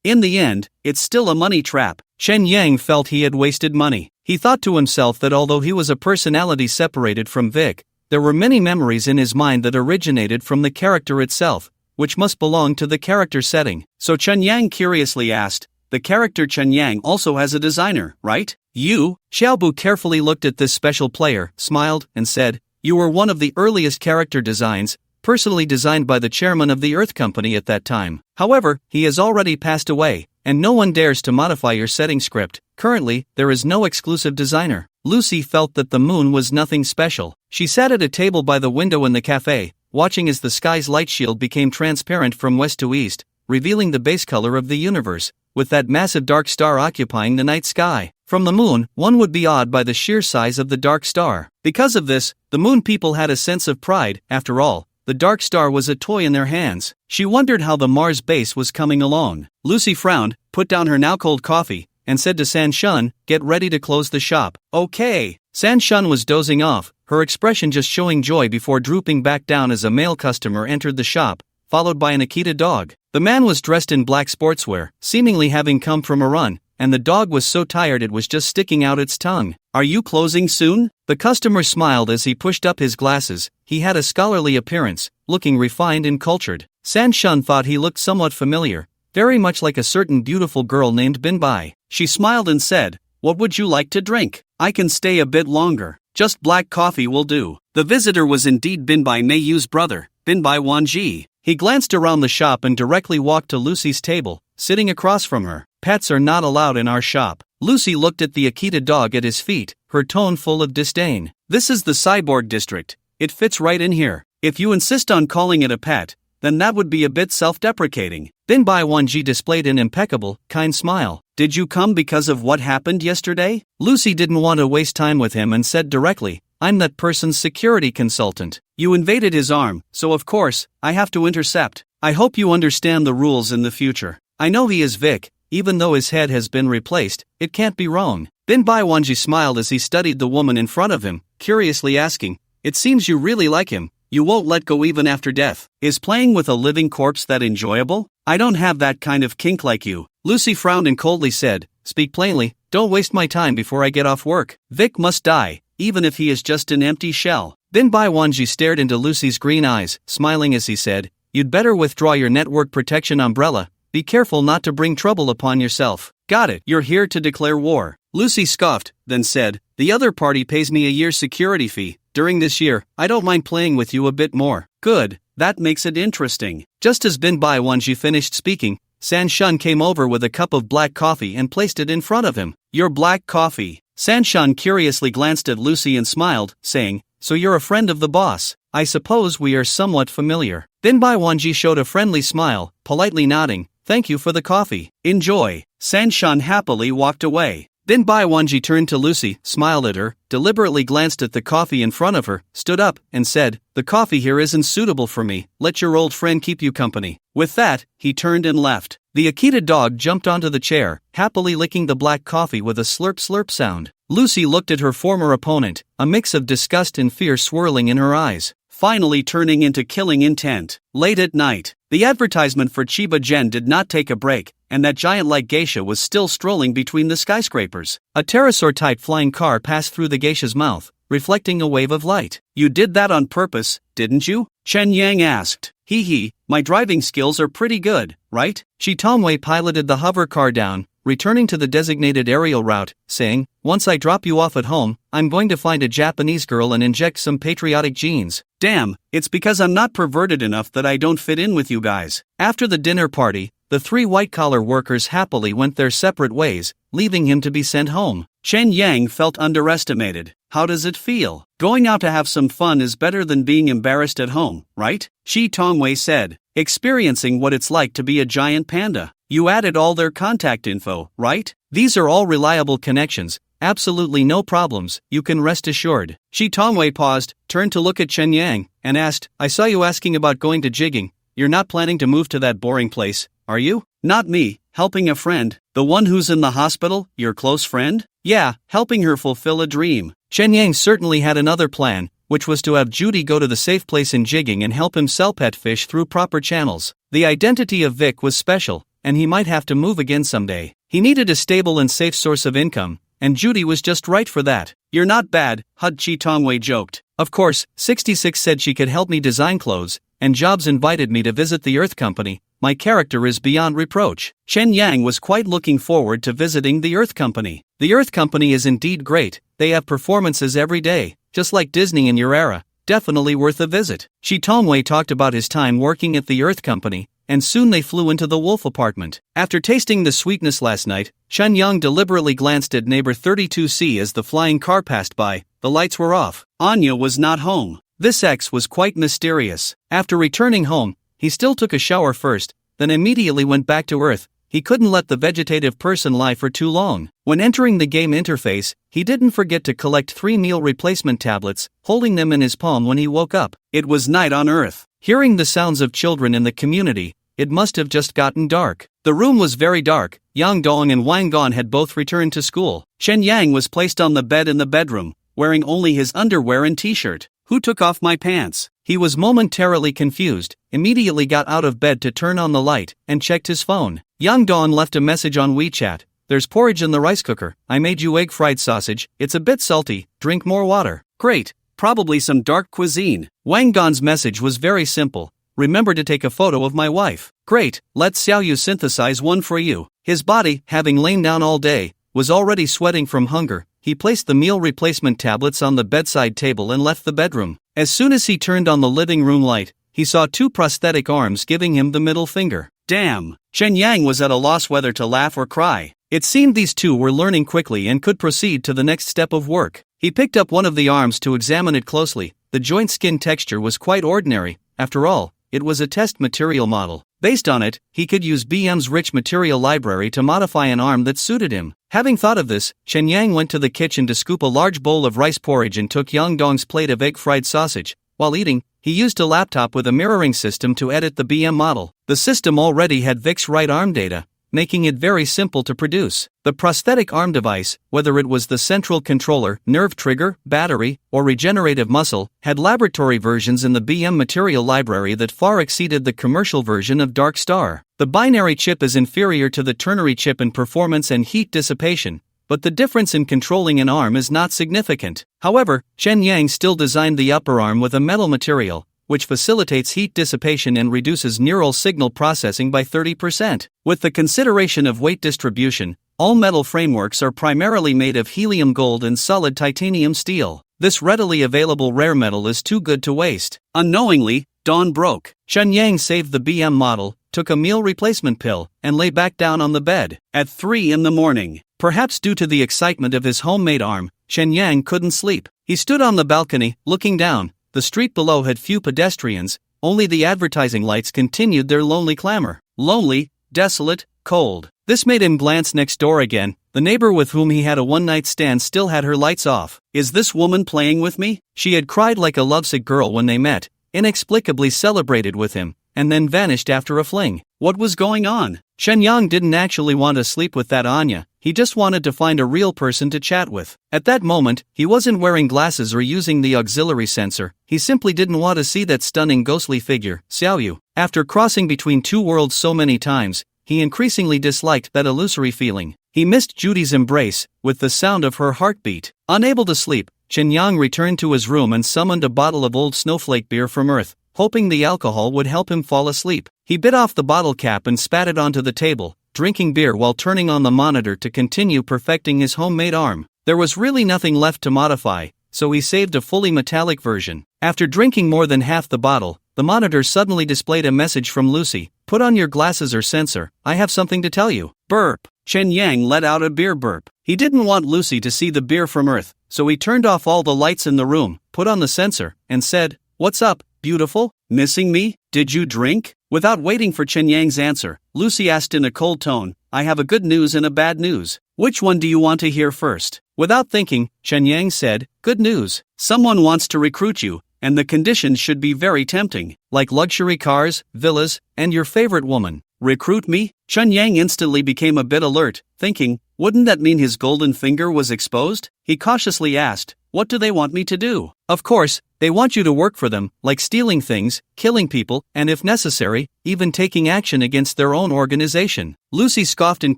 In the end, it's still a money trap. Chen Yang felt he had wasted money. He thought to himself that although he was a personality separated from Vic, there were many memories in his mind that originated from the character itself, which must belong to the character setting. So Chen Yang curiously asked, the character Chen Yang also has a designer, right? You? Xiaobu carefully looked at this special player, smiled, and said, you were one of the earliest character designs, personally designed by the chairman of the Earth Company at that time. However, he has already passed away, and no one dares to modify your setting script. Currently, there is no exclusive designer. Lucy felt that the moon was nothing special. She sat at a table by the window in the cafe, watching as the sky's light shield became transparent from west to east, revealing the base color of the universe, with that massive dark star occupying the night sky. From the moon, one would be awed by the sheer size of the dark star. Because of this, the moon people had a sense of pride. After all, the dark star was a toy in their hands. She wondered how the Mars base was coming along. Lucy frowned, put down her now cold coffee, and said to San Shun, get ready to close the shop. Okay. San Shun was dozing off, her expression just showing joy before drooping back down as a male customer entered the shop, followed by an Akita dog. The man was dressed in black sportswear, seemingly having come from a run, and the dog was so tired it was just sticking out its tongue. Are you closing soon? The customer smiled as he pushed up his glasses. He had a scholarly appearance, looking refined and cultured. San Shun thought he looked somewhat familiar, very much like a certain beautiful girl named Binbai. She smiled and said, what would you like to drink? I can stay a bit longer. Just black coffee will do. The visitor was indeed Binbai Meiyu's brother, Binbai Wanji. He glanced around the shop and directly walked to Lucy's table, sitting across from her. Pets are not allowed in our shop. Lucy looked at the Akita dog at his feet, her tone full of disdain. This is the cyborg district. It fits right in here. If you insist on calling it a pet, then that would be a bit self-deprecating. Binbai Wanji displayed an impeccable, kind smile. Did you come because of what happened yesterday? Lucy didn't want to waste time with him and said directly, I'm that person's security consultant. You invaded his arm, so of course, I have to intercept. I hope you understand the rules in the future. I know he is Vic, even though his head has been replaced, it can't be wrong. Binbai Wanji smiled as he studied the woman in front of him, curiously asking, it seems you really like him. You won't let go even after death. Is playing with a living corpse that enjoyable? I don't have that kind of kink like you. Lucy frowned and coldly said, speak plainly, don't waste my time before I get off work. Vic must die, even if he is just an empty shell. Binbai Wanji stared into Lucy's green eyes, smiling as he said, you'd better withdraw your network protection umbrella. Be careful not to bring trouble upon yourself. Got it, you're here to declare war. Lucy scoffed, then said, the other party pays me a year's security fee. During this year, I don't mind playing with you a bit more. Good, that makes it interesting. Just as Binbai Wanji finished speaking, San Shun came over with a cup of black coffee and placed it in front of him. Your black coffee. San Shun curiously glanced at Lucy and smiled, saying, so you're a friend of the boss. I suppose we are somewhat familiar. Binbai Wanji showed a friendly smile, politely nodding, thank you for the coffee. Enjoy. San Shun happily walked away. Binbai Wanji turned to Lucy, smiled at her, deliberately glanced at the coffee in front of her, stood up, and said, the coffee here isn't suitable for me, let your old friend keep you company. With that, he turned and left. The Akita dog jumped onto the chair, happily licking the black coffee with a slurp slurp sound. Lucy looked at her former opponent, a mix of disgust and fear swirling in her eyes, finally turning into killing intent. Late at night, the advertisement for Chiba Gen did not take a break, and that giant-like geisha was still strolling between the skyscrapers. A pterosaur-type flying car passed through the geisha's mouth, reflecting a wave of light. You did that on purpose, didn't you? Chen Yang asked. Hee hee, my driving skills are pretty good, right? Shitomwei piloted the hover car down, returning to the designated aerial route, saying, "Once I drop you off at home, I'm going to find a Japanese girl and inject some patriotic genes. Damn, it's because I'm not perverted enough that I don't fit in with you guys." After the dinner party, the three white-collar workers happily went their separate ways, leaving him to be sent home. Chen Yang felt underestimated. How does it feel? Going out to have some fun is better than being embarrassed at home, right? Shi Tongwei said, experiencing what it's like to be a giant panda. You added all their contact info, right? These are all reliable connections, absolutely no problems, you can rest assured. Shi Tongwei paused, turned to look at Chen Yang, and asked, I saw you asking about going to jigging. You're not planning to move to that boring place, are you? Not me, helping a friend. The one who's in the hospital, your close friend? Yeah, helping her fulfill a dream. Chen Yang certainly had another plan, which was to have Judy go to the safe place in jigging and help him sell pet fish through proper channels. The identity of Vic was special, and he might have to move again someday. He needed a stable and safe source of income, and Judy was just right for that. You're not bad, Hud Chi Tongwei joked. Of course, 66 said she could help me design clothes, and Jobs invited me to visit the Earth Company. My character is beyond reproach. Chen Yang was quite looking forward to visiting the Earth Company. The Earth Company is indeed great, they have performances every day, just like Disney in your era, definitely worth a visit. Shi Tongwei talked about his time working at the Earth Company, and soon they flew into the wolf apartment. After tasting the sweetness last night, Chen Yang deliberately glanced at neighbor 32C as the flying car passed by. The lights were off. Anya was not home. This ex was quite mysterious. After returning home, he still took a shower first, then immediately went back to Earth. He couldn't let the vegetative person lie for too long. When entering the game interface, he didn't forget to collect 3 meal replacement tablets, holding them in his palm when he woke up. It was night on Earth. Hearing the sounds of children in the community, it must have just gotten dark. The room was very dark. Yang Dong and Wang Gon had both returned to school. Chen Yang was placed on the bed in the bedroom, wearing only his underwear and t-shirt. Who took off my pants? He was momentarily confused, immediately got out of bed to turn on the light, and checked his phone. Yang Dong left a message on WeChat. There's porridge in the rice cooker. I made you egg fried sausage. It's a bit salty. Drink more water. Great. Probably some dark cuisine. Wang Gon's message was very simple. Remember to take a photo of my wife. Great. Let Xiaoyu synthesize one for you. His body, having lain down all day, was already sweating from hunger. He placed the meal replacement tablets on the bedside table and left the bedroom. As soon as he turned on the living room light, he saw 2 prosthetic arms giving him the middle finger. Damn! Chen Yang was at a loss whether to laugh or cry. It seemed these two were learning quickly and could proceed to the next step of work. He picked up one of the arms to examine it closely. The joint skin texture was quite ordinary. After all, it was a test material model. Based on it, he could use BM's rich material library to modify an arm that suited him. Having thought of this, Chen Yang went to the kitchen to scoop a large bowl of rice porridge and took Yang Dong's plate of egg fried sausage. While eating, he used a laptop with a mirroring system to edit the BM model. The system already had Vic's right arm data, making it very simple to produce. The prosthetic arm device, whether it was the central controller, nerve trigger, battery, or regenerative muscle, had laboratory versions in the BM material library that far exceeded the commercial version of Dark Star. The binary chip is inferior to the ternary chip in performance and heat dissipation, but the difference in controlling an arm is not significant. However, Chen Yang still designed the upper arm with a metal material, which facilitates heat dissipation and reduces neural signal processing by 30%. With the consideration of weight distribution, all metal frameworks are primarily made of helium gold and solid titanium steel. This readily available rare metal is too good to waste. Unknowingly, dawn broke. Chen Yang saved the BM model, took a meal replacement pill, and lay back down on the bed. At 3 in the morning, perhaps due to the excitement of his homemade arm, Chen Yang couldn't sleep. He stood on the balcony, looking down. The street below had few pedestrians, only the advertising lights continued their lonely clamor. Lonely, desolate, cold. This made him glance next door again. The neighbor with whom he had a one-night stand still had her lights off. Is this woman playing with me? She had cried like a lovesick girl when they met, inexplicably celebrated with him, and then vanished after a fling. What was going on? Chen Yang didn't actually want to sleep with that Anya, he just wanted to find a real person to chat with. At that moment, he wasn't wearing glasses or using the auxiliary sensor, he simply didn't want to see that stunning ghostly figure, Xiaoyu. After crossing between two worlds so many times, he increasingly disliked that illusory feeling. He missed Judy's embrace, with the sound of her heartbeat. Unable to sleep, Chen Yang returned to his room and summoned a bottle of old snowflake beer from Earth, hoping the alcohol would help him fall asleep. He bit off the bottle cap and spat it onto the table, drinking beer while turning on the monitor to continue perfecting his homemade arm. There was really nothing left to modify, so he saved a fully metallic version. After drinking more than half the bottle, the monitor suddenly displayed a message from Lucy. Put on your glasses or sensor, I have something to tell you. Burp. Chen Yang let out a beer burp. He didn't want Lucy to see the beer from Earth, so he turned off all the lights in the room, put on the sensor, and said, "What's up, beautiful? Missing me? Did you drink?" Without waiting for Chen Yang's answer, Lucy asked in a cold tone, "I have a good news and a bad news. Which one do you want to hear first?" Without thinking, Chen Yang said, "Good news. Someone wants to recruit you, and the conditions should be very tempting, like luxury cars, villas, and your favorite woman." Recruit me? Chen Yang instantly became a bit alert, thinking, wouldn't that mean his golden finger was exposed? He cautiously asked, "What do they want me to do?" Of course, they want you to work for them, like stealing things, killing people, and if necessary, even taking action against their own organization. Lucy scoffed and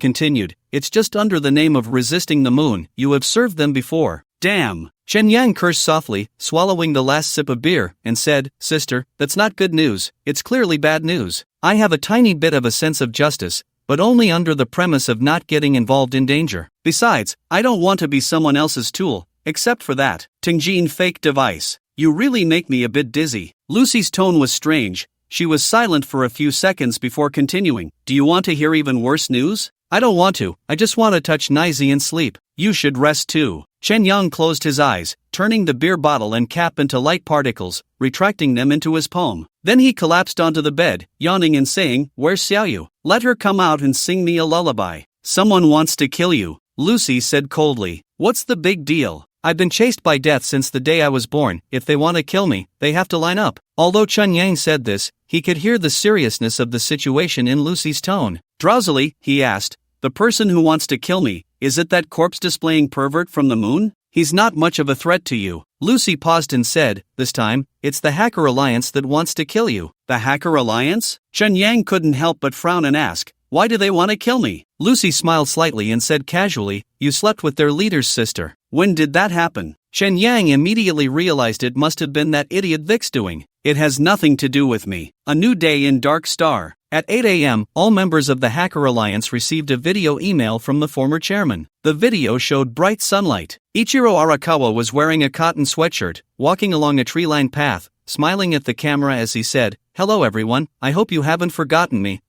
continued, "It's just under the name of resisting the moon, you have served them before." Damn! Chen Yang cursed softly, swallowing the last sip of beer, and said, "Sister, that's not good news, it's clearly bad news. I have a tiny bit of a sense of justice, but only under the premise of not getting involved in danger. Besides, I don't want to be someone else's tool, except for that Tingjin fake device. You really make me a bit dizzy." Lucy's tone was strange. She was silent for a few seconds before continuing, "Do you want to hear even worse news?" "I don't want to, I just want to touch Nizi and sleep." "You should rest too." Chen Yang closed his eyes, turning the beer bottle and cap into light particles, retracting them into his palm. Then he collapsed onto the bed, yawning and saying, "Where's Xiaoyu? Let her come out and sing me a lullaby." "Someone wants to kill you," Lucy said coldly. "What's the big deal? I've been chased by death since the day I was born. If they want to kill me, they have to line up." Although Chen Yang said this, he could hear the seriousness of the situation in Lucy's tone. Drowsily, he asked, "The person who wants to kill me, is it that corpse-displaying pervert from the moon? He's not much of a threat to you." Lucy paused and said, "This time, it's the Hacker Alliance that wants to kill you." "The Hacker Alliance?" Chen Yang couldn't help but frown and ask, "Why do they want to kill me?" Lucy smiled slightly and said casually, "You slept with their leader's sister." "When did that happen?" Chen Yang immediately realized it must have been that idiot Vic's doing. "It has nothing to do with me." A new day in Dark Star. At 8 a.m., all members of the Hacker Alliance received a video email from the former chairman. The video showed bright sunlight. Ichiro Arakawa was wearing a cotton sweatshirt, walking along a tree-lined path, smiling at the camera as he said, "Hello everyone, I hope you haven't forgotten me."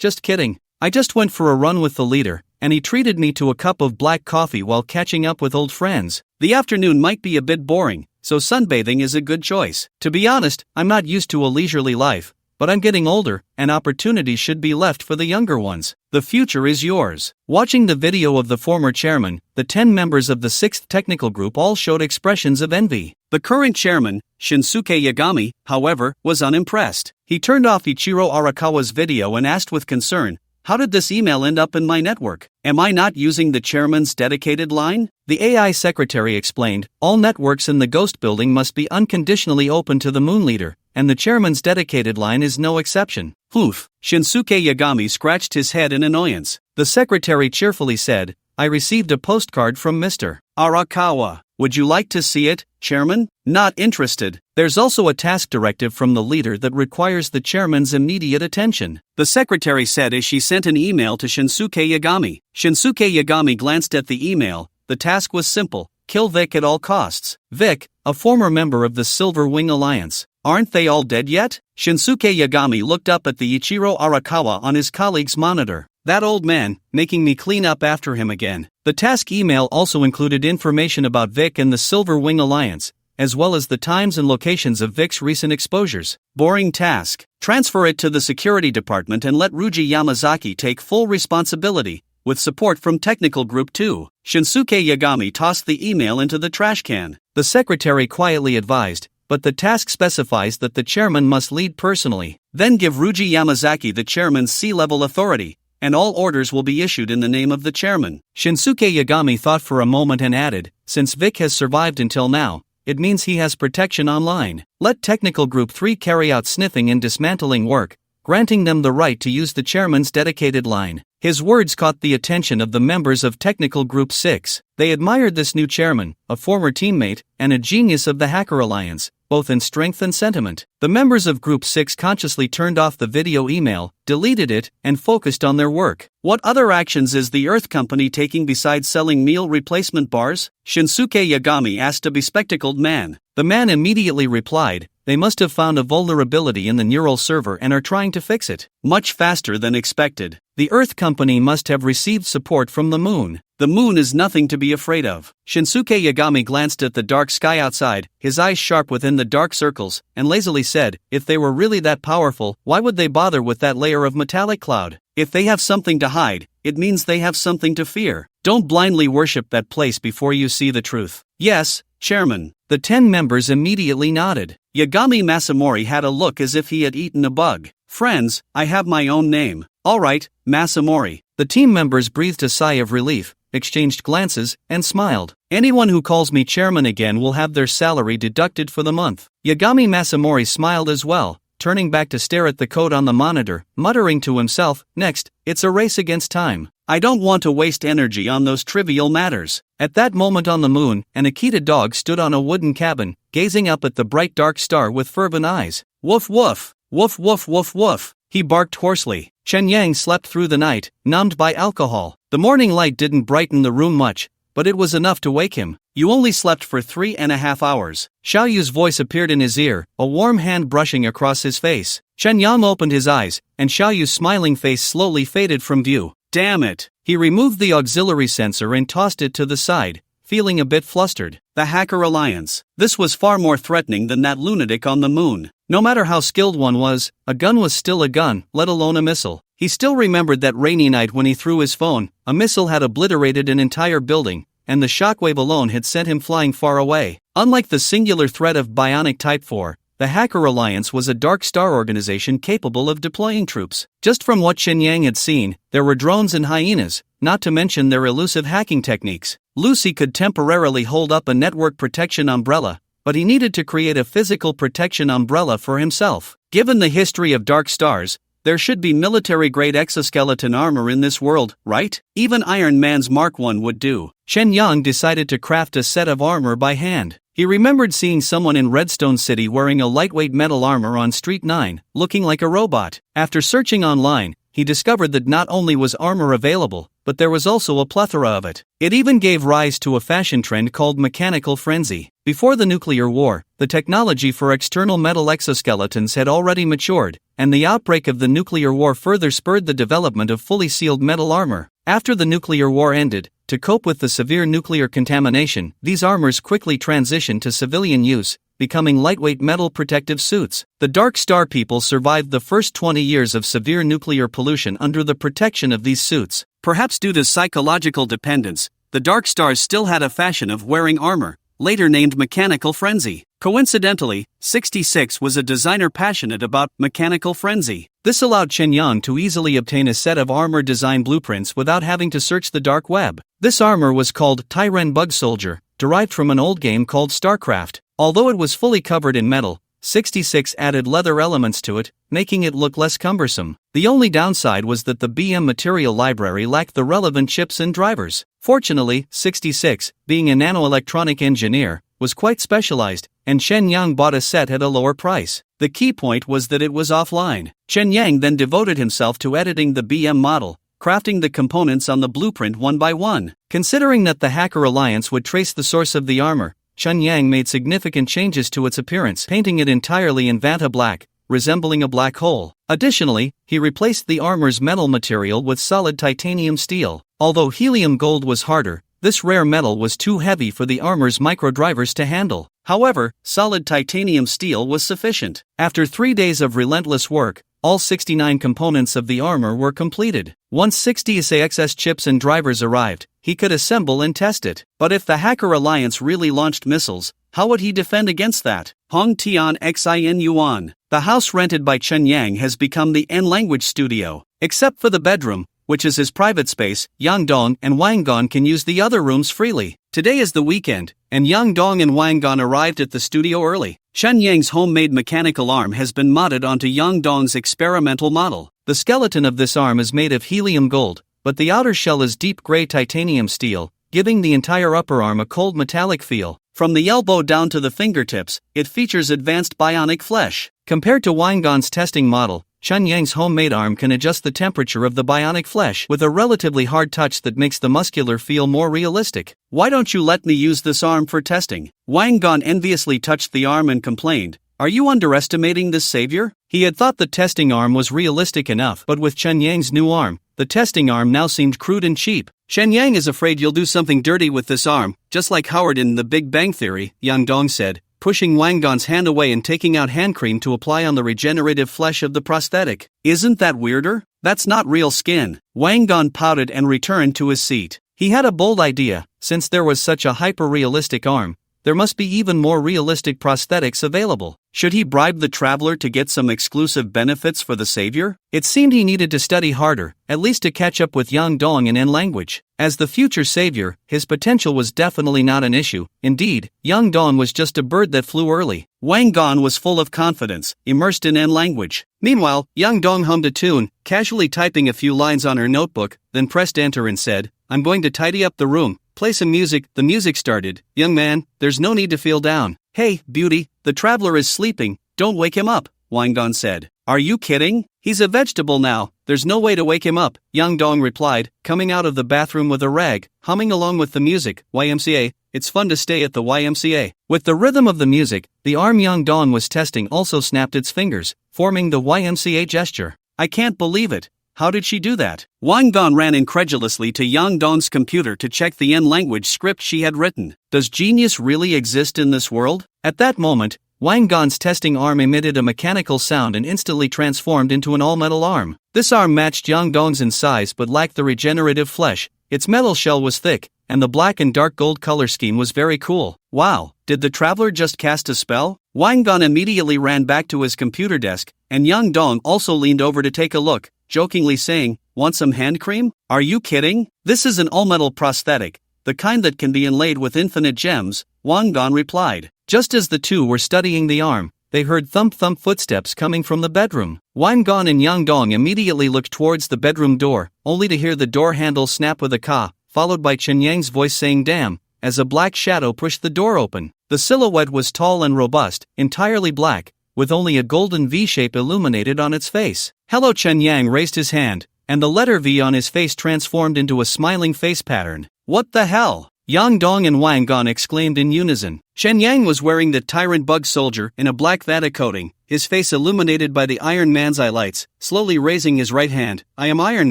Just kidding. I just went for a run with the leader, and he treated me to a cup of black coffee while catching up with old friends. The afternoon might be a bit boring, so sunbathing is a good choice. To be honest, I'm not used to a leisurely life, but I'm getting older, and opportunities should be left for the younger ones. The future is yours. Watching the video of the former chairman, the 10 members of the 6th technical group all showed expressions of envy. The current chairman, Shinsuke Yagami, however, was unimpressed. He turned off Ichiro Arakawa's video and asked with concern, "How did this email end up in my network? Am I not using the chairman's dedicated line?" The AI secretary explained, "All networks in the Ghost Building must be unconditionally open to the Moon Leader, and the chairman's dedicated line is no exception." Oof. Shinsuke Yagami scratched his head in annoyance. The secretary cheerfully said, "I received a postcard from Mr. Arakawa. Would you like to see it, Chairman?" "Not interested. There's also a task directive from the leader that requires the chairman's immediate attention," the secretary said as she sent an email to Shinsuke Yagami. Shinsuke Yagami glanced at the email. The task was simple: kill Vic at all costs. Vic, a former member of the Silver Wing Alliance. Aren't they all dead yet? Shinsuke Yagami looked up at the Ichiro Arakawa on his colleague's monitor. That old man, making me clean up after him again. The task email also included information about Vic and the Silver Wing Alliance, as well as the times and locations of Vic's recent exposures. Boring task. Transfer it to the security department and let Ruji Yamazaki take full responsibility, with support from Technical Group 2. Shinsuke Yagami tossed the email into the trash can. The secretary quietly advised, "But the task specifies that the chairman must lead personally. Then give Ruji Yamazaki the chairman's C-level authority, and all orders will be issued in the name of the chairman." Shinsuke Yagami thought for a moment and added, "Since Vic has survived until now, it means he has protection online. Let Technical Group 3 carry out sniffing and dismantling work, granting them the right to use the chairman's dedicated line." His words caught the attention of the members of Technical Group 6. They admired this new chairman, a former teammate, and a genius of the Hacker Alliance, both in strength and sentiment. The members of Group 6 consciously turned off the video email, deleted it, and focused on their work. What other actions is the Earth Company taking besides selling meal replacement bars? Shinsuke Yagami asked a bespectacled man. The man immediately replied, "They must have found a vulnerability in the neural server and are trying to fix it." Much faster than expected. The Earth Company must have received support from the moon. The moon is nothing to be afraid of. Shinsuke Yagami glanced at the dark sky outside, his eyes sharp within the dark circles, and lazily said, "If they were really that powerful, why would they bother with that layer of metallic cloud? If they have something to hide, it means they have something to fear. Don't blindly worship that place before you see the truth." "Yes, Chairman." The 10 members immediately nodded. Yagami Masamori had a look as if he had eaten a bug. "Friends, I have my own name." "All right, Masamori." The team members breathed a sigh of relief, exchanged glances, and smiled. "Anyone who calls me chairman again will have their salary deducted for the month." Yagami Masamori smiled as well, turning back to stare at the code on the monitor, muttering to himself, "Next, it's a race against time. I don't want to waste energy on those trivial matters." At that moment on the moon, an Akita dog stood on a wooden cabin, gazing up at the bright dark star with fervent eyes. "Woof woof, woof woof woof woof," he barked hoarsely. Chen Yang slept through the night, numbed by alcohol. The morning light didn't brighten the room much, but it was enough to wake him. "You only slept for 3.5 hours. Xiaoyu's voice appeared in his ear, a warm hand brushing across his face. Chen Yang opened his eyes, and Xiaoyu's smiling face slowly faded from view. "Damn it." He removed the auxiliary sensor and tossed it to the side, feeling a bit flustered. The Hacker Alliance. This was far more threatening than that lunatic on the moon. No matter how skilled one was, a gun was still a gun, let alone a missile. He still remembered that rainy night when he threw his phone. A missile had obliterated an entire building, and the shockwave alone had sent him flying far away. Unlike the singular threat of Bionic Type 4, the Hacker Alliance was a Dark Star organization capable of deploying troops. Just from what Chen Yang had seen, there were drones and hyenas, not to mention their elusive hacking techniques. Lucy could temporarily hold up a network protection umbrella, but he needed to create a physical protection umbrella for himself. Given the history of Dark Stars, there should be military-grade exoskeleton armor in this world, right? Even Iron Man's Mark I would do. Chen Yang decided to craft a set of armor by hand. He remembered seeing someone in Redstone City wearing a lightweight metal armor on Street 9, looking like a robot. After searching online, he discovered that not only was armor available, but there was also a plethora of it. It even gave rise to a fashion trend called mechanical frenzy. Before the nuclear war, the technology for external metal exoskeletons had already matured, and the outbreak of the nuclear war further spurred the development of fully sealed metal armor. After the nuclear war ended, to cope with the severe nuclear contamination, these armors quickly transitioned to civilian use, becoming lightweight metal protective suits. The Dark Star people survived the first 20 years of severe nuclear pollution under the protection of these suits. Perhaps due to psychological dependence, the Dark Stars still had a fashion of wearing armor, later named mechanical frenzy. Coincidentally, 66 was a designer passionate about mechanical frenzy. This allowed Chen Yang to easily obtain a set of armor design blueprints without having to search the dark web. This armor was called Tyren Bug Soldier, derived from an old game called StarCraft. Although it was fully covered in metal, 66 added leather elements to it, making it look less cumbersome. The only downside was that the BM material library lacked the relevant chips and drivers. Fortunately, 66, being a nanoelectronic engineer, was quite specialized, and Chen Yang bought a set at a lower price. The key point was that it was offline. Chen Yang then devoted himself to editing the BM model, crafting the components on the blueprint one by one. Considering that the Hacker Alliance would trace the source of the armor, Chen Yang made significant changes to its appearance, painting it entirely in Vanta black, resembling a black hole. Additionally, he replaced the armor's metal material with solid titanium steel. Although helium gold was harder, this rare metal was too heavy for the armor's microdrivers to handle. However, solid titanium steel was sufficient. After 3 days of relentless work, all 69 components of the armor were completed. Once 60 SAXS chips and drivers arrived, he could assemble and test it. But if the Hacker Alliance really launched missiles, how would he defend against that? Hong Tian Xin Yuan. The house rented by Chen Yang has become the N-language studio. Except for the bedroom, which is his private space, Yang Dong and Wang Gong can use the other rooms freely. Today is the weekend, and Yang Dong and Wang Gong arrived at the studio early. Chen Yang's homemade mechanical arm has been modded onto Yang Dong's experimental model. The skeleton of this arm is made of helium gold, but the outer shell is deep gray titanium steel, giving the entire upper arm a cold metallic feel. From the elbow down to the fingertips, it features advanced bionic flesh. Compared to Wangan's testing model, Chen Yang's homemade arm can adjust the temperature of the bionic flesh with a relatively hard touch that makes the muscular feel more realistic. Why don't you let me use this arm for testing? Wang Gan enviously touched the arm and complained, "Are you underestimating this savior?" He had thought the testing arm was realistic enough, but with Chen Yang's new arm, the testing arm now seemed crude and cheap. "Chen Yang is afraid you'll do something dirty with this arm, just like Howard in The Big Bang Theory," Yang Dong said, pushing Wang Gan's hand away and taking out hand cream to apply on the regenerative flesh of the prosthetic. "Isn't that weirder? That's not real skin." Wang Gan pouted and returned to his seat. He had a bold idea. Since there was such a hyper-realistic arm, there must be even more realistic prosthetics available. Should he bribe the traveler to get some exclusive benefits for the savior? It seemed he needed to study harder, at least to catch up with Yang Dong in N language. As the future savior, his potential was definitely not an issue. Indeed, Yang Dong was just a bird that flew early. Wang Gan was full of confidence, immersed in N language. Meanwhile, Yang Dong hummed a tune, casually typing a few lines on her notebook, then pressed enter and said, "I'm going to tidy up the room. Play some music." The music started. "Young man, there's no need to feel down." "Hey, beauty, the traveler is sleeping, don't wake him up," Wang Gan said. "Are you kidding? He's a vegetable now, there's no way to wake him up," Yang Dong replied, coming out of the bathroom with a rag, humming along with the music. "YMCA, it's fun to stay at the YMCA." With the rhythm of the music, the arm Yang Dong was testing also snapped its fingers, forming the YMCA gesture. "I can't believe it. How did she do that?" Wang Gan ran incredulously to Yang Dong's computer to check the N language script she had written. Does genius really exist in this world? At that moment, Wang Gan's testing arm emitted a mechanical sound and instantly transformed into an all-metal arm. This arm matched Yang Dong's in size but lacked the regenerative flesh. Its metal shell was thick, and the black and dark gold color scheme was very cool. Wow, did the traveler just cast a spell? Wang Gan immediately ran back to his computer desk, and Yang Dong also leaned over to take a look, jokingly saying, "Want some hand cream? Are you kidding? This is an all-metal prosthetic, the kind that can be inlaid with infinite gems," Wang Gan replied. Just as the two were studying the arm, they heard thump-thump footsteps coming from the bedroom. Wang Gan and Yang Dong immediately looked towards the bedroom door, only to hear the door handle snap with a ka, followed by Chen Yang's voice saying "damn," as a black shadow pushed the door open. The silhouette was tall and robust, entirely black, with only a golden V shape illuminated on its face. "Hello." Chen Yang raised his hand, and the letter V on his face transformed into a smiling face pattern. "What the hell?" Yang Dong and Wang Gan exclaimed in unison. Chen Yang was wearing the Tyrant Bug Soldier in a black Vata coating, his face illuminated by the Iron Man's eye lights, slowly raising his right hand. "I am Iron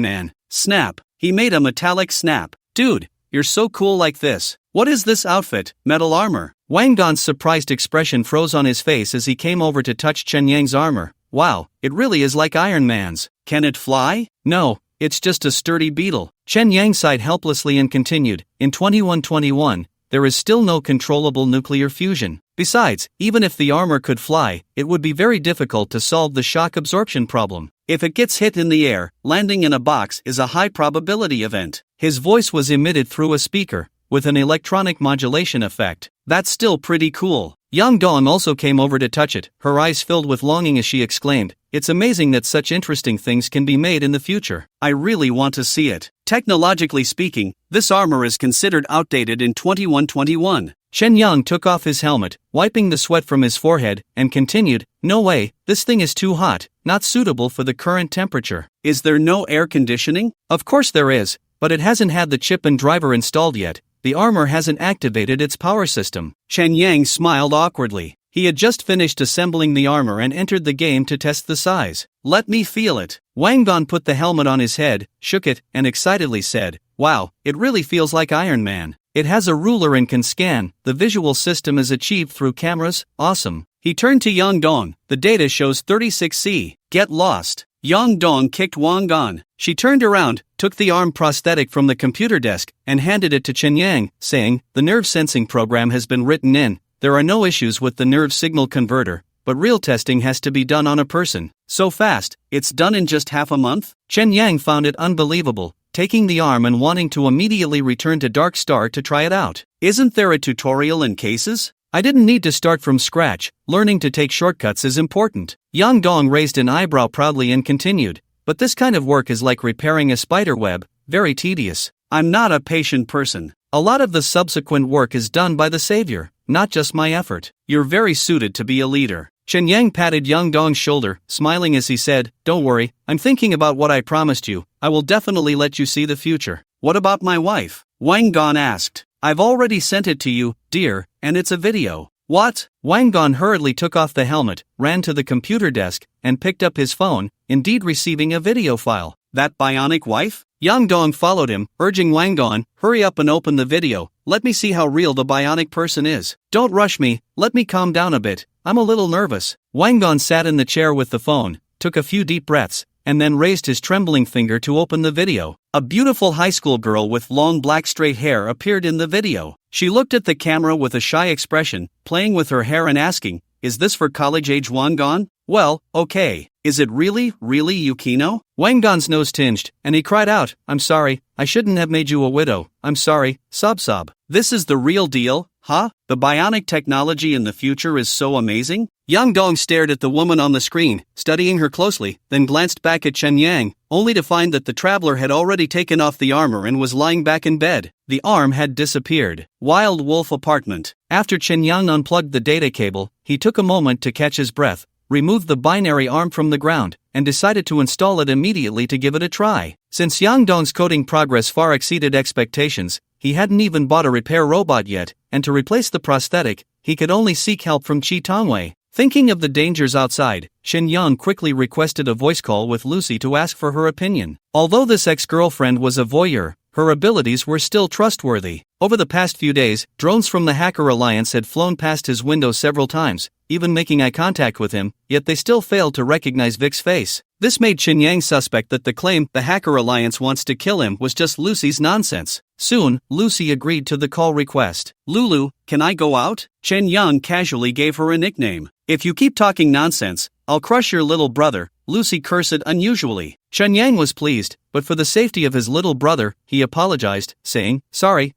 Man." Snap. He made a metallic snap. "Dude, you're so cool like this. What is this outfit? Metal armor?" Wang Gan's surprised expression froze on his face as he came over to touch Chen Yang's armor. "Wow, it really is like Iron Man's. Can it fly?" "No, it's just a sturdy beetle." Chen Yang sighed helplessly and continued, "In 2121, there is still no controllable nuclear fusion. Besides, even if the armor could fly, it would be very difficult to solve the shock absorption problem. If it gets hit in the air, landing in a box is a high probability event." His voice was emitted through a speaker, with an electronic modulation effect. "That's still pretty cool." Yang Dong also came over to touch it, her eyes filled with longing as she exclaimed, "It's amazing that such interesting things can be made in the future. I really want to see it." Technologically speaking, this armor is considered outdated in 2121. Chen Yang took off his helmet, wiping the sweat from his forehead, and continued, "No way, this thing is too hot, not suitable for the current temperature." "Is there no air conditioning?" "Of course there is, but it hasn't had the chip and driver installed yet. The armor hasn't activated its power system." Chen Yang smiled awkwardly. He had just finished assembling the armor and entered the game to test the size. "Let me feel it." Wang Gan put the helmet on his head, shook it, and excitedly said, "Wow, it really feels like Iron Man. It has a ruler and can scan. The visual system is achieved through cameras. Awesome." He turned to Yang Dong. "The data shows 36C. Get lost." Yang Dong kicked Wang Gan. She turned around, took the arm prosthetic from the computer desk, and handed it to Chen Yang, saying, "The nerve sensing program has been written in. There are no issues with the nerve signal converter, but real testing has to be done on a person." "So fast, it's done in just half a month?" Chen Yang found it unbelievable, taking the arm and wanting to immediately return to Dark Star to try it out. "Isn't there a tutorial in cases?" "I didn't need to start from scratch. Learning to take shortcuts is important." Yang Dong raised an eyebrow proudly and continued, "But this kind of work is like repairing a spider web, very tedious." "I'm not a patient person. A lot of the subsequent work is done by the savior. not just my effort. You're very suited to be a leader. Chen Yang patted Yang Dong's shoulder, smiling as he said, "Don't worry, I'm thinking about what I promised you. I will definitely let you see the future." "What about my wife?" Wang Gon asked. "I've already sent it to you, dear, and it's a video." "What?" Wang Gon hurriedly took off the helmet, ran to the computer desk, and picked up his phone, indeed receiving a video file. "That bionic wife?" Yang Dong followed him, urging Wang Gon, "Hurry up and open the video, let me see how real the bionic person is. Don't rush me, let me calm down a bit, I'm a little nervous." Wang Gon sat in the chair with the phone, took a few deep breaths, and then raised his trembling finger to open the video. A beautiful high school girl with long black straight hair appeared in the video. She looked at the camera with a shy expression, playing with her hair and asking, "Is this for college-age Wang Gon?" "Well, okay. Is it really Yukino?" Wang Gon's nose tinged, and he cried out, "I'm sorry, I shouldn't have made you a widow, I'm sorry, sob. "This is the real deal, huh? The bionic technology in the future is so amazing?" Yang Dong stared at the woman on the screen, studying her closely, then glanced back at Chen Yang, only to find that the traveler had already taken off the armor and was lying back in bed. The arm had disappeared. Wild Wolf Apartment. After Chen Yang unplugged the data cable, he took a moment to catch his breath, removed the binary arm from the ground, and decided to install it immediately to give it a try. Since Yang Dong's coding progress far exceeded expectations, he hadn't even bought a repair robot yet, and to replace the prosthetic, he could only seek help from Chi Tongwei. Thinking of the dangers outside, Shen Yang quickly requested a voice call with Lucy to ask for her opinion. Although this ex-girlfriend was a voyeur, her abilities were still trustworthy. Over the past few days, drones from the Hacker Alliance had flown past his window several times, even making eye contact with him, yet they still failed to recognize Vic's face. This made Chen Yang suspect that the claim the Hacker Alliance wants to kill him was just Lucy's nonsense. Soon, Lucy agreed to the call request. "Lulu, can I go out?" Chen Yang casually gave her a nickname. "If you keep talking nonsense, I'll crush your little brother," Lucy cursed unusually. Chen Yang was pleased, but for the safety of his little brother, he apologized, saying, Sorry,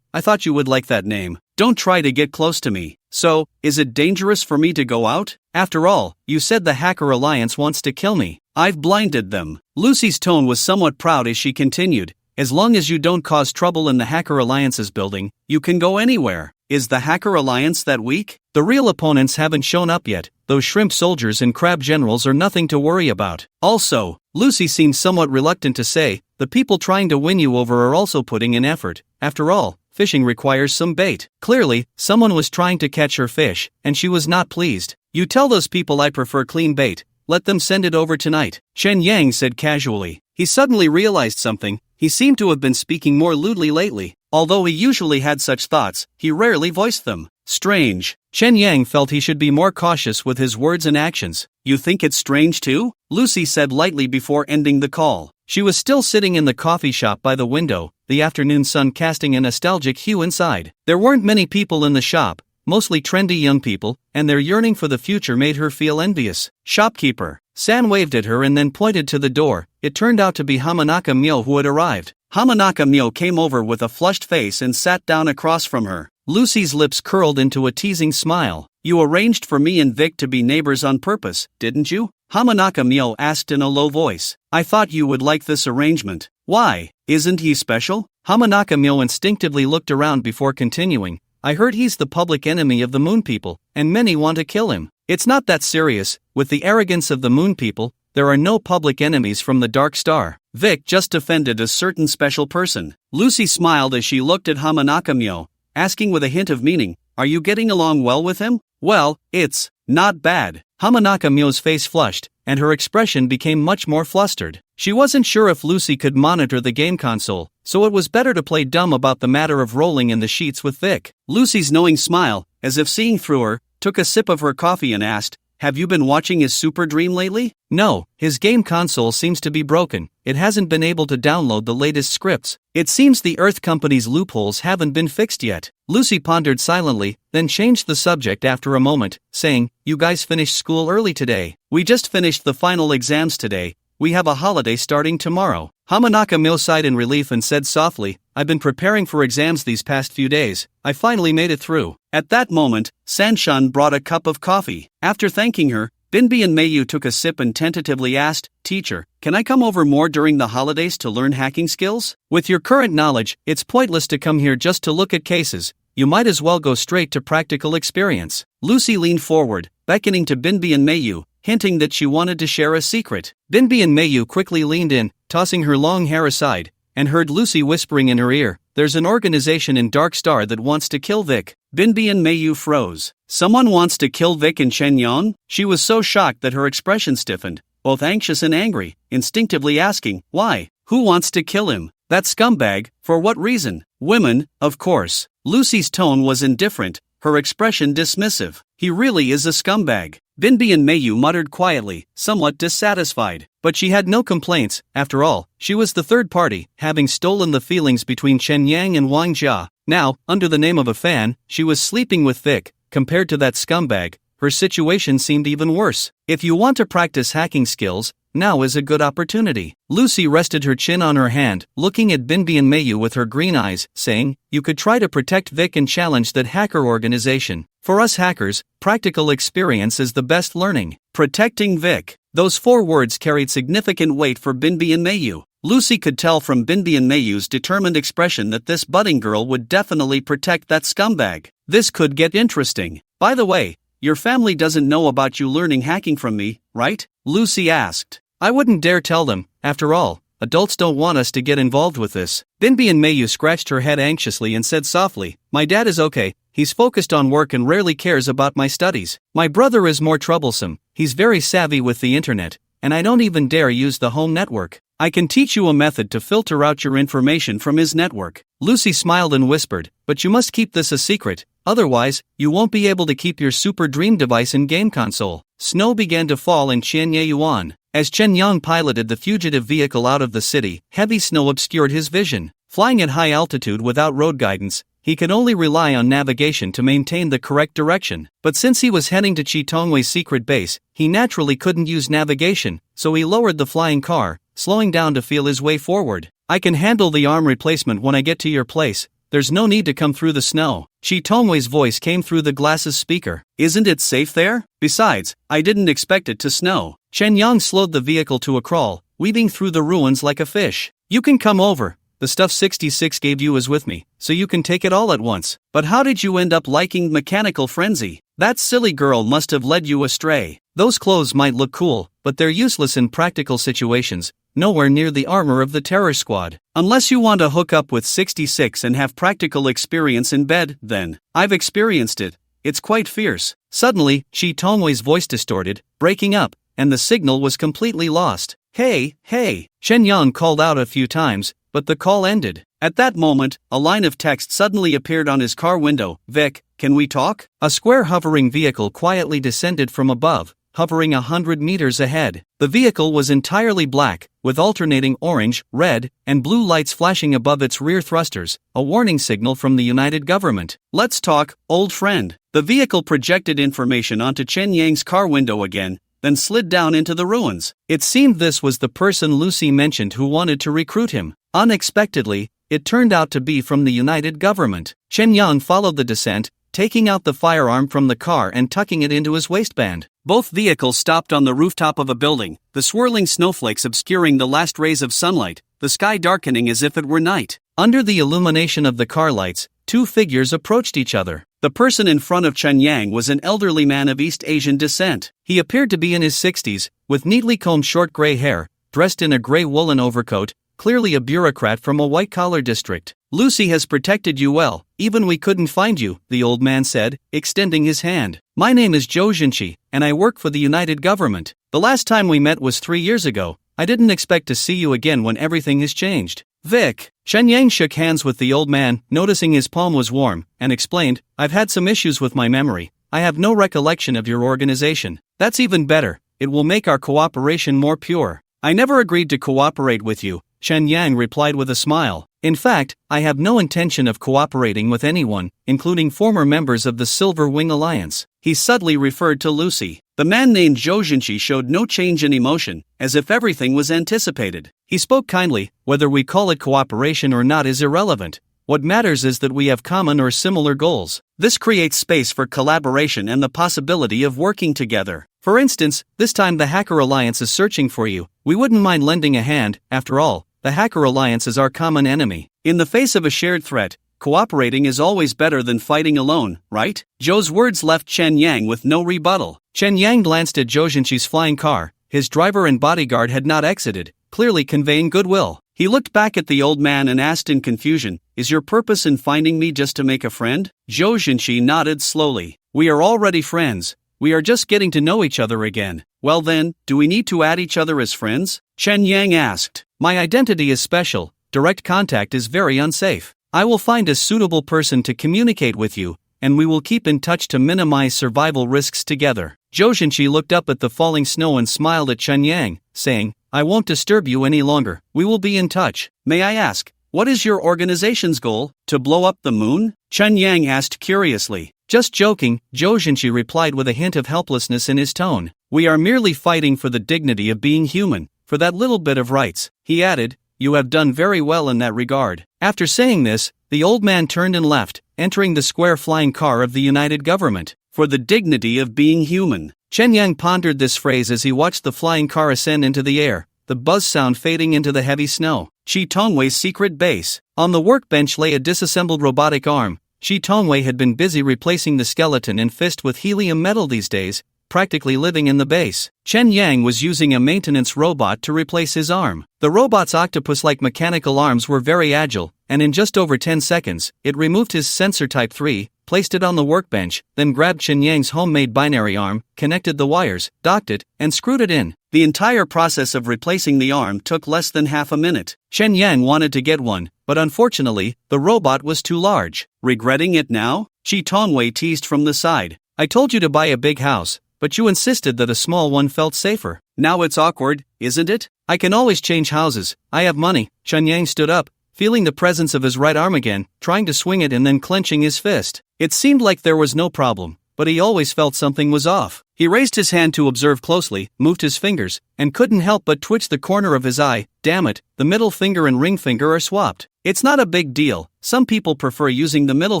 I thought you would like that name. Don't try to get close to me." "So, is it dangerous for me to go out?" "After all, you said the Hacker Alliance wants to kill me." "I've blinded them." Lucy's tone was somewhat proud as she continued, "As long as you don't cause trouble in the Hacker Alliance's building, you can go anywhere." "Is the Hacker Alliance that weak?" "The real opponents haven't shown up yet. Those shrimp soldiers and crab generals are nothing to worry about." "Also," Lucy seemed somewhat reluctant to say, "the people trying to win you over are also putting in effort. After all, fishing requires some bait." Clearly, someone was trying to catch her fish, and she was not pleased. "You tell those people I prefer clean bait. Let them send it over tonight," Shen Yang said casually. He suddenly realized something. He seemed to have been speaking more lewdly lately. Although he usually had such thoughts, he rarely voiced them. Strange. Chen Yang felt he should be more cautious with his words and actions. "You think it's strange too?" Lucy said lightly before ending the call. She was still sitting in the coffee shop by the window, the afternoon sun casting a nostalgic hue inside. There weren't many people in the shop, mostly trendy young people, and their yearning for the future made her feel envious. "Shopkeeper." San waved at her and then pointed to the door. It turned out to be Hamanaka Myo who had arrived. Hamanaka Myo came over with a flushed face and sat down across from her. Lucy's lips curled into a teasing smile. "You arranged for me and Vic to be neighbors on purpose, didn't you?" Hamanaka Myo asked in a low voice. "I thought you would like this arrangement." "Why? Isn't he special?" Hamanaka Myo instinctively looked around before continuing. "I heard he's the public enemy of the Moon People, and many want to kill him." "It's not that serious. With the arrogance of the Moon People, there are no public enemies from the Dark Star. Vic just defended a certain special person." Lucy smiled as she looked at Hamanaka Myo, asking with a hint of meaning, "Are you getting along well with him?" "Well, it's not bad." Hamanaka Myo's face flushed, and her expression became much more flustered. She wasn't sure if Lucy could monitor the game console, so it was better to play dumb about the matter of rolling in the sheets with Vic. Lucy's knowing smile, as if seeing through her, took a sip of her coffee and asked, "Have you been watching his Super Dream lately?" "No, his game console seems to be broken. It hasn't been able to download the latest scripts. It seems the Earth Company's loopholes haven't been fixed yet." Lucy pondered silently, then changed the subject after a moment, saying, "You guys finished school early today." "We just finished the final exams today. We have a holiday starting tomorrow." Hamanaka Myo sighed in relief and said softly, "I've been preparing for exams these past few days. I finally made it through." At that moment, Sanshan brought a cup of coffee. After thanking her, Binbi and Mayu took a sip and tentatively asked, "Teacher, can I come over more during the holidays to learn hacking skills?" "With your current knowledge, it's pointless to come here just to look at cases. you might as well go straight to practical experience. Lucy leaned forward, beckoning to Binbi and Meiyu, hinting that she wanted to share a secret. Binbi and Meiyu quickly leaned in, tossing her long hair aside, and heard Lucy whispering in her ear, "There's an organization in Dark Star that wants to kill Vic." Binbi and Meiyu froze. Someone wants to kill Vic and Chen Yang? She was so shocked that her expression stiffened, both anxious and angry, instinctively asking, why? Who wants to kill him? That scumbag, for what reason? Women, of course. Lucy's tone was indifferent, her expression dismissive. He really is a scumbag. Binbi and Meiyu muttered quietly, somewhat dissatisfied. But she had no complaints. After all, she was the third party, having stolen the feelings between Chen Yang and Wang Jia. Now, under the name of a fan, she was sleeping with Vic. Compared to that scumbag, her situation seemed even worse. If you want to practice hacking skills, now is a good opportunity. Lucy rested her chin on her hand, looking at Binbi and Meiyu with her green eyes, saying, you could try to protect Vic and challenge that hacker organization. For us hackers, practical experience is the best learning. Protecting Vic. Those 4 words carried significant weight for Binbi and Meiyu. Lucy could tell from Binbi and Meiyu's determined expression that this budding girl would definitely protect that scumbag. This could get interesting. By the way, your family doesn't know about you learning hacking from me, right? Lucy asked. I wouldn't dare tell them. After all, adults don't want us to get involved with this. Binbi and Meiyu scratched her head anxiously and said softly, my dad is okay. He's focused on work and rarely cares about my studies. My brother is more troublesome. He's very savvy with the internet, and I don't even dare use the home network. I can teach you a method to filter out your information from his network. Lucy smiled and whispered, but you must keep this a secret, otherwise, you won't be able to keep your super dream device and game console. Snow began to fall in Qianyuan. As Chen Yang piloted the fugitive vehicle out of the city, heavy snow obscured his vision. Flying at high altitude without road guidance, he could only rely on navigation to maintain the correct direction. But since he was heading to Chi Tongwei's secret base, he naturally couldn't use navigation, so he lowered the flying car, slowing down to feel his way forward. I can handle the arm replacement when I get to your place. There's no need to come through the snow. Chi Tongwei's voice came through the glasses speaker. Isn't it safe there? Besides, I didn't expect it to snow. Chen Yang slowed the vehicle to a crawl, weaving through the ruins like a fish. You can come over. The stuff 66 gave you is with me, so you can take it all at once. But how did you end up liking Mechanical Frenzy? That silly girl must have led you astray. Those clothes might look cool, but they're useless in practical situations, nowhere near the armor of the terror squad. Unless you want to hook up with 66 and have practical experience in bed, then. I've experienced it. It's quite fierce. Suddenly, Chi Tongwei's voice distorted, breaking up, and the signal was completely lost. Hey, hey, Chen Yang called out a few times, but the call ended. At that moment, a line of text suddenly appeared on his car window. Vic, can we talk? A square hovering vehicle quietly descended from above, hovering 100 meters ahead. The vehicle was entirely black, with alternating orange, red, and blue lights flashing above its rear thrusters, a warning signal from the United Government. Let's talk, old friend. The vehicle projected information onto Chen Yang's car window again, then slid down into the ruins. It seemed this was the person Lucy mentioned who wanted to recruit him. Unexpectedly, it turned out to be from the United Government. Chen Yang followed the descent, taking out the firearm from the car and tucking it into his waistband. Both vehicles stopped on the rooftop of a building, the swirling snowflakes obscuring the last rays of sunlight, the sky darkening as if it were night. Under the illumination of the car lights, 2 figures approached each other. The person in front of Chen Yang was an elderly man of East Asian descent. He appeared to be in his 60s, with neatly combed short gray hair, dressed in a gray woolen overcoat, clearly a bureaucrat from a white-collar district. Lucy has protected you well, even we couldn't find you, the old man said, extending his hand. My name is Zhou Jinqi, and I work for the United Government. The last time we met was 3 years ago. I didn't expect to see you again when everything has changed. Vic. Chen Yang shook hands with the old man, noticing his palm was warm, and explained, I've had some issues with my memory. I have no recollection of your organization. That's even better. It will make our cooperation more pure. I never agreed to cooperate with you, Chen Yang replied with a smile. In fact, I have no intention of cooperating with anyone, including former members of the Silver Wing Alliance. He subtly referred to Lucy. The man named Zhou Jinqi showed no change in emotion, as if everything was anticipated. He spoke kindly, whether we call it cooperation or not is irrelevant. What matters is that we have common or similar goals. This creates space for collaboration and the possibility of working together. For instance, this time the Hacker Alliance is searching for you. We wouldn't mind lending a hand. After all, the Hacker Alliance is our common enemy. In the face of a shared threat, Cooperating is always better than fighting alone, right? Zhou's words left Chen Yang with no rebuttal. Chen Yang glanced at Zhou Zhenqi's flying car. His driver and bodyguard had not exited, clearly conveying goodwill. He looked back at the old man and asked in confusion, "Is your purpose in finding me just to make a friend?" Zhou Zhenqi nodded slowly. "We are already friends. We are just getting to know each other again." "Well then, do we need to add each other as friends?" Chen Yang asked. "My identity is special. Direct contact is very unsafe. I will find a suitable person to communicate with you, and we will keep in touch to minimize survival risks together." Zhou Zhenqi looked up at the falling snow and smiled at Chen Yang, saying, "I won't disturb you any longer. We will be in touch. May I ask, what is your organization's goal? To blow up the moon?" Chen Yang asked curiously. "Just joking," Zhou Zhenqi replied with a hint of helplessness in his tone. "We are merely fighting for the dignity of being human, for that little bit of rights." He added, "You have done very well in that regard." After saying this, the old man turned and left, entering the square flying car of the United Government. For the dignity of being human. Chen Yang pondered this phrase as he watched the flying car ascend into the air, the buzz sound fading into the heavy snow. Chi Tongwei's secret base. On the workbench lay a disassembled robotic arm. Chi Tongwei had been busy replacing the skeleton and fist with helium metal these days, practically living in the base. Chen Yang was using a maintenance robot to replace his arm. The robot's octopus-like mechanical arms were very agile, and in just over 10 seconds, it removed his sensor Type 3, placed it on the workbench, then grabbed Chen Yang's homemade binary arm, connected the wires, docked it, and screwed it in. The entire process of replacing the arm took less than half a minute. Chen Yang wanted to get one, but unfortunately, the robot was too large. "Regretting it now?" Chi Tongwei teased from the side. "I told you to buy a big house, but you insisted that a small one felt safer. Now it's awkward, isn't it? I can always change houses. I have money." Chen Yang stood up, feeling the presence of his right arm again, trying to swing it and then clenching his fist. It seemed like there was no problem, but he always felt something was off. He raised his hand to observe closely, moved his fingers, and couldn't help but twitch the corner of his eye. Damn it, the middle finger and ring finger are swapped. It's not a big deal. Some people prefer using the middle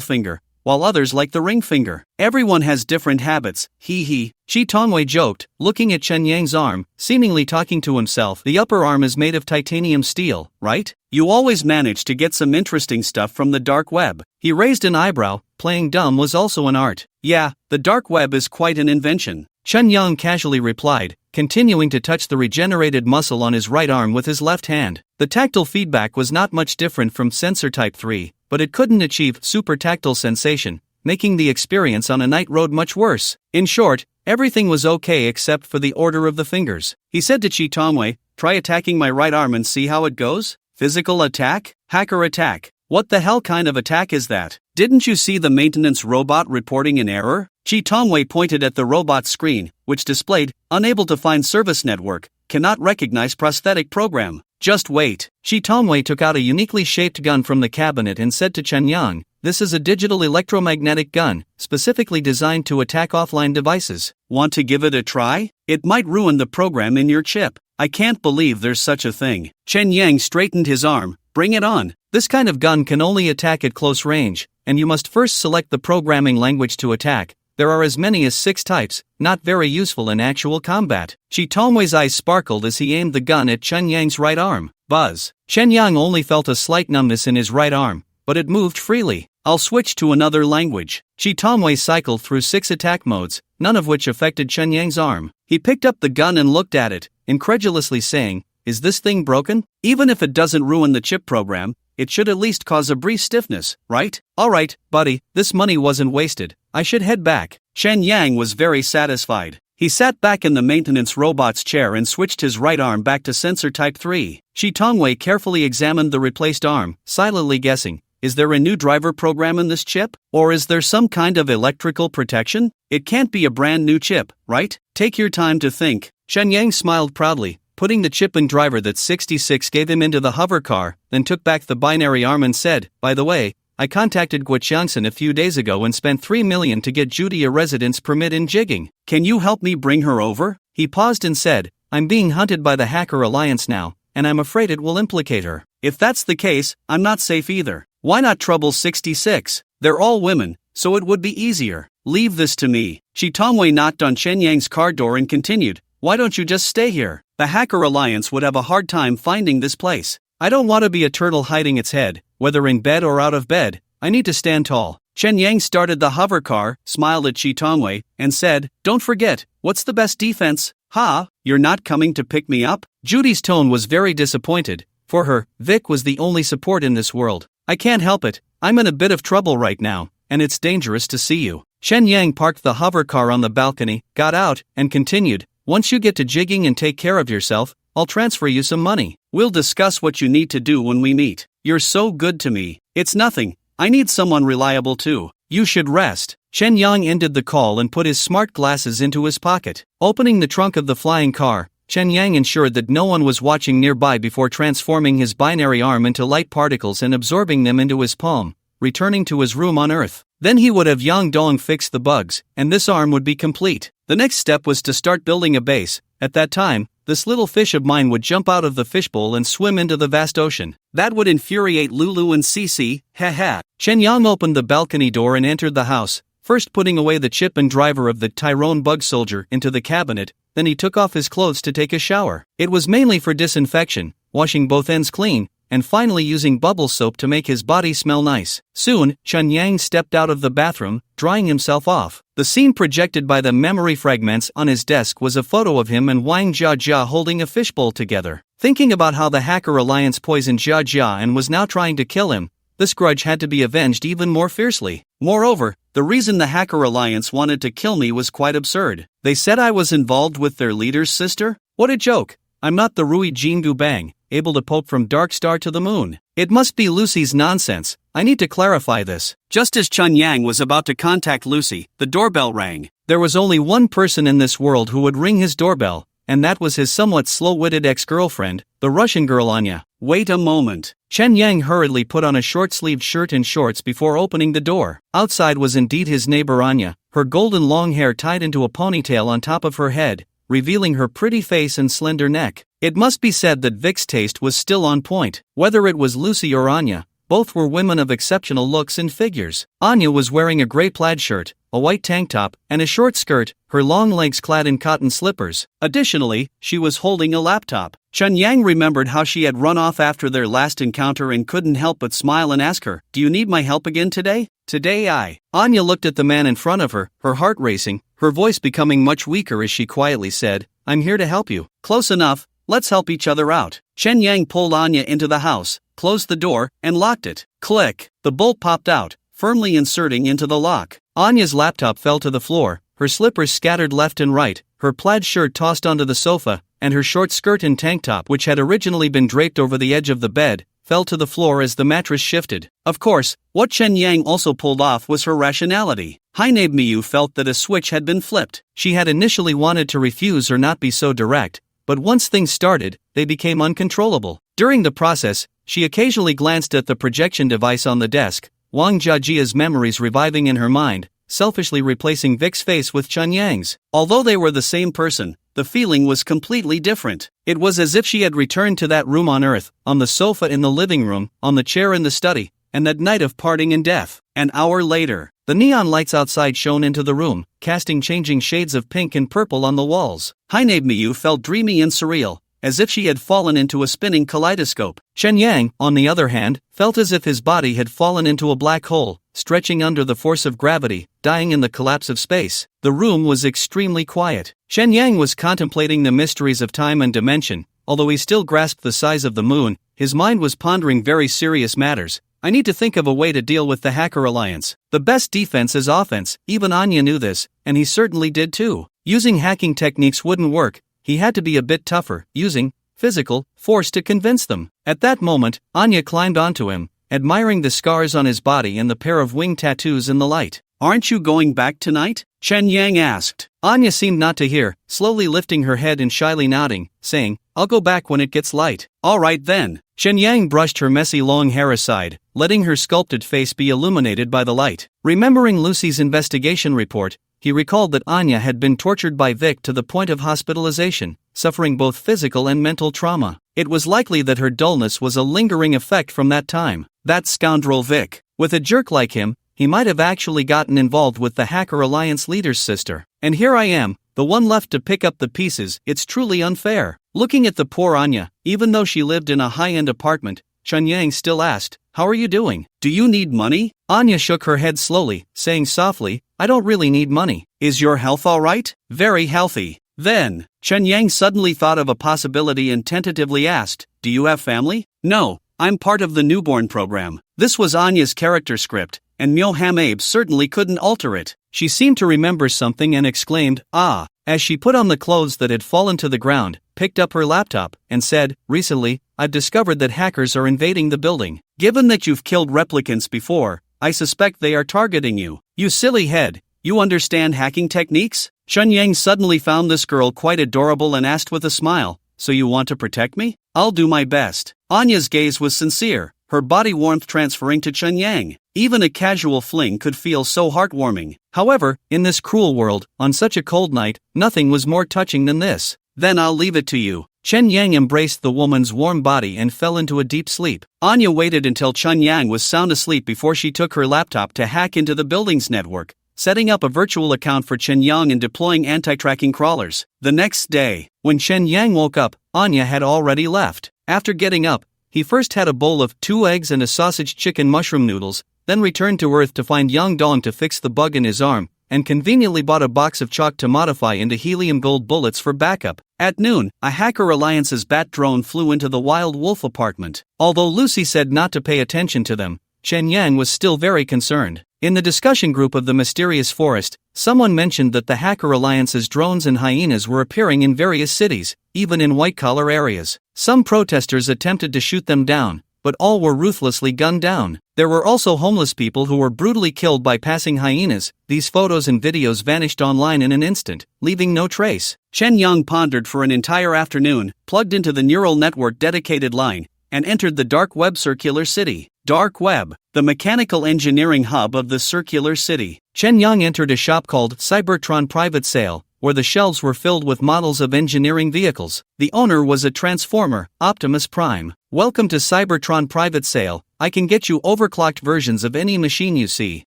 finger, while others like the ring finger. Everyone has different habits, hee. Chi Tongwei joked, looking at Chen Yang's arm, seemingly talking to himself. The upper arm is made of titanium steel, right? You always manage to get some interesting stuff from the dark web. He raised an eyebrow. Playing dumb was also an art. Yeah, the dark web is quite an invention. Chen Yang casually replied, continuing to touch the regenerated muscle on his right arm with his left hand. The tactile feedback was not much different from sensor type 3, but it couldn't achieve super tactile sensation, making the experience on a night road much worse. In short, everything was okay except for the order of the fingers. He said to Chi Tongwei, "Try attacking my right arm and see how it goes." Physical attack? Hacker attack? What the hell kind of attack is that? Didn't you see the maintenance robot reporting an error? Chi Tongwei pointed at the robot's screen, which displayed, "Unable to find service network, cannot recognize prosthetic program." Just wait. Chi Tongwei took out a uniquely shaped gun from the cabinet and said to Chen Yang, "This is a digital electromagnetic gun, specifically designed to attack offline devices. Want to give it a try? It might ruin the program in your chip." "I can't believe there's such a thing." Chen Yang straightened his arm. "Bring it on." This kind of gun can only attack at close range, and you must first select the programming language to attack. There are as many as 6 types, not very useful in actual combat. Chi Tongwei's eyes sparkled as he aimed the gun at Chen Yang's right arm. Buzz. Chen Yang only felt a slight numbness in his right arm, but it moved freely. "I'll switch to another language." Chi Tongwei cycled through 6 attack modes, none of which affected Chen Yang's arm. He picked up the gun and looked at it, incredulously saying, "Is this thing broken? Even if it doesn't ruin the chip program, it should at least cause a brief stiffness, right? Alright, buddy, this money wasn't wasted. I should head back." Chen Yang was very satisfied. He sat back in the maintenance robot's chair and switched his right arm back to sensor type 3. Chi Tongwei carefully examined the replaced arm, silently guessing, is there a new driver program in this chip? Or is there some kind of electrical protection? It can't be a brand new chip, right? Take your time to think. Chen Yang smiled proudly, putting the chip and driver that 66 gave him into the hover car, then took back the binary arm and said, "By the way, I contacted Guoqiangsen a few days ago and spent 3 million to get Judy a residence permit in Jigging. Can you help me bring her over?" He paused and said, "I'm being hunted by the Hacker Alliance now, and I'm afraid it will implicate her. If that's the case, I'm not safe either. Why not trouble 66? They're all women, so it would be easier. Leave this to me." Chi Tongwei knocked on Chen Yang's car door and continued, "Why don't you just stay here? The Hacker Alliance would have a hard time finding this place. I don't want to be a turtle hiding its head, whether in bed or out of bed. I need to stand tall. Chen Yang started the hover car, smiled at Chi Tongwei, and said, don't forget, what's the best defense? Ha, you're not coming to pick me up? Judy's tone was very disappointed. For her, Vic was the only support in this world. I can't help it, I'm in a bit of trouble right now, and it's dangerous to see you. Chen Yang parked the hover car on the balcony, got out, and continued, once you get to jigging and take care of yourself, I'll transfer you some money. We'll discuss what you need to do when we meet. You're so good to me. It's nothing. I need someone reliable too. You should rest. Chen Yang ended the call and put his smart glasses into his pocket. Opening the trunk of the flying car, Chen Yang ensured that no one was watching nearby before transforming his binary arm into light particles and absorbing them into his palm, returning to his room on Earth. Then he would have Yang Dong fix the bugs, and this arm would be complete. The next step was to start building a base. At that time, this little fish of mine would jump out of the fishbowl and swim into the vast ocean. That would infuriate Lulu and Cece, haha. Chen Yang opened the balcony door and entered the house, first putting away the chip and driver of the Tyrone bug soldier into the cabinet, then he took off his clothes to take a shower. It was mainly for disinfection, washing both ends clean, and finally using bubble soap to make his body smell nice. Soon, Chen Yang stepped out of the bathroom, drying himself off. The scene projected by the memory fragments on his desk was a photo of him and Wang Jiajia holding a fishbowl together. Thinking about how the Hacker Alliance poisoned Jiajia and was now trying to kill him, this grudge had to be avenged even more fiercely. Moreover, the reason the Hacker Alliance wanted to kill me was quite absurd. They said I was involved with their leader's sister? What a joke! I'm not the Rui Jingu Bang, able to poke from Dark Star to the moon. It must be Lucy's nonsense. I need to clarify this. Just as Chen Yang was about to contact Lucy, the doorbell rang. There was only one person in this world who would ring his doorbell, and that was his somewhat slow-witted ex-girlfriend, the Russian girl Anya. Wait a moment. Chen Yang hurriedly put on a short-sleeved shirt and shorts before opening the door. Outside was indeed his neighbor Anya, her golden long hair tied into a ponytail on top of her head, revealing her pretty face and slender neck. It must be said that Vic's taste was still on point. Whether it was Lucy or Anya, both were women of exceptional looks and figures. Anya was wearing a gray plaid shirt, a white tank top, and a short skirt, her long legs clad in cotton slippers. Additionally, she was holding a laptop. Chen Yang remembered how she had run off after their last encounter and couldn't help but smile and ask her, "Do you need my help again today?" "Today I." Anya looked at the man in front of her, her heart racing, her voice becoming much weaker as she quietly said, "I'm here to help you." "Close enough, let's help each other out." Chen Yang pulled Anya into the house, closed the door, and locked it. Click! The bolt popped out, firmly inserting into the lock. Anya's laptop fell to the floor, her slippers scattered left and right, her plaid shirt tossed onto the sofa, and her short skirt and tank top, which had originally been draped over the edge of the bed, fell to the floor as the mattress shifted. Of course, what Chen Yang also pulled off was her rationality. Hainab Miyu felt that a switch had been flipped. She had initially wanted to refuse or not be so direct, but once things started, they became uncontrollable. During the process, she occasionally glanced at the projection device on the desk, Wang Jiajia's memories reviving in her mind, selfishly replacing Vic's face with Chen Yang's. Although they were the same person, the feeling was completely different. It was as if she had returned to that room on Earth, on the sofa in the living room, on the chair in the study, and that night of parting and death. An hour later, the neon lights outside shone into the room, casting changing shades of pink and purple on the walls. Hainab Miyu felt dreamy and surreal, as if she had fallen into a spinning kaleidoscope. Chen Yang, on the other hand, felt as if his body had fallen into a black hole, stretching under the force of gravity, dying in the collapse of space. The room was extremely quiet. Chen Yang was contemplating the mysteries of time and dimension. Although he still grasped the size of the moon, his mind was pondering very serious matters. I need to think of a way to deal with the Hacker Alliance. The best defense is offense. Even Anya knew this, and he certainly did too. Using hacking techniques wouldn't work. He had to be a bit tougher, using physical force to convince them. At that moment, Anya climbed onto him, admiring the scars on his body and the pair of wing tattoos in the light. "Aren't you going back tonight?" Chen Yang asked. Anya seemed not to hear, slowly lifting her head and shyly nodding, saying, "I'll go back when it gets light." "All right then." Chen Yang brushed her messy long hair aside, letting her sculpted face be illuminated by the light. Remembering Lucy's investigation report, he recalled that Anya had been tortured by Vic to the point of hospitalization, suffering both physical and mental trauma. It was likely that her dullness was a lingering effect from that time. That scoundrel Vic. With a jerk like him, he might have actually gotten involved with the Hacker Alliance leader's sister. And here I am, the one left to pick up the pieces. It's truly unfair. Looking at the poor Anya, even though she lived in a high-end apartment, Chen Yang still asked, how are you doing? Do you need money? Anya shook her head slowly, saying softly, I don't really need money. Is your health alright? Very healthy. Then, Chen Yang suddenly thought of a possibility and tentatively asked, do you have family? No, I'm part of the newborn program. This was Anya's character script, and Myo Ham-Abe certainly couldn't alter it. She seemed to remember something and exclaimed, ah, as she put on the clothes that had fallen to the ground, picked up her laptop, and said, recently, I've discovered that hackers are invading the building. Given that you've killed replicants before, I suspect they are targeting you. You silly head, you understand hacking techniques? Chen Yang suddenly found this girl quite adorable and asked with a smile, so you want to protect me? I'll do my best. Anya's gaze was sincere, her body warmth transferring to Chen Yang. Even a casual fling could feel so heartwarming. However, in this cruel world, on such a cold night, nothing was more touching than this. Then I'll leave it to you. Chen Yang embraced the woman's warm body and fell into a deep sleep. Anya waited until Chen Yang was sound asleep before she took her laptop to hack into the building's network, setting up a virtual account for Chen Yang and deploying anti-tracking crawlers. The next day, when Chen Yang woke up, Anya had already left. After getting up, he first had a bowl of 2 eggs and a sausage chicken mushroom noodles, then returned to Earth to find Yang Dong to fix the bug in his arm, and conveniently bought a box of chalk to modify into helium gold bullets for backup. At noon, a Hacker Alliance's bat drone flew into the Wild Wolf apartment. Although Lucy said not to pay attention to them, Chen Yang was still very concerned. In the discussion group of the mysterious forest, someone mentioned that the Hacker Alliance's drones and hyenas were appearing in various cities, even in white-collar areas. Some protesters attempted to shoot them down, but all were ruthlessly gunned down. There were also homeless people who were brutally killed by passing hyenas. These photos and videos vanished online in an instant, leaving no trace. Chen Yang pondered for an entire afternoon, plugged into the neural network dedicated line, and entered the dark web circular city. Dark web, the mechanical engineering hub of the circular city. Chen Yang entered a shop called Cybertron Private Sale, where the shelves were filled with models of engineering vehicles. The owner was a transformer, Optimus Prime. Welcome to Cybertron Private Sale. I can get you overclocked versions of any machine you see.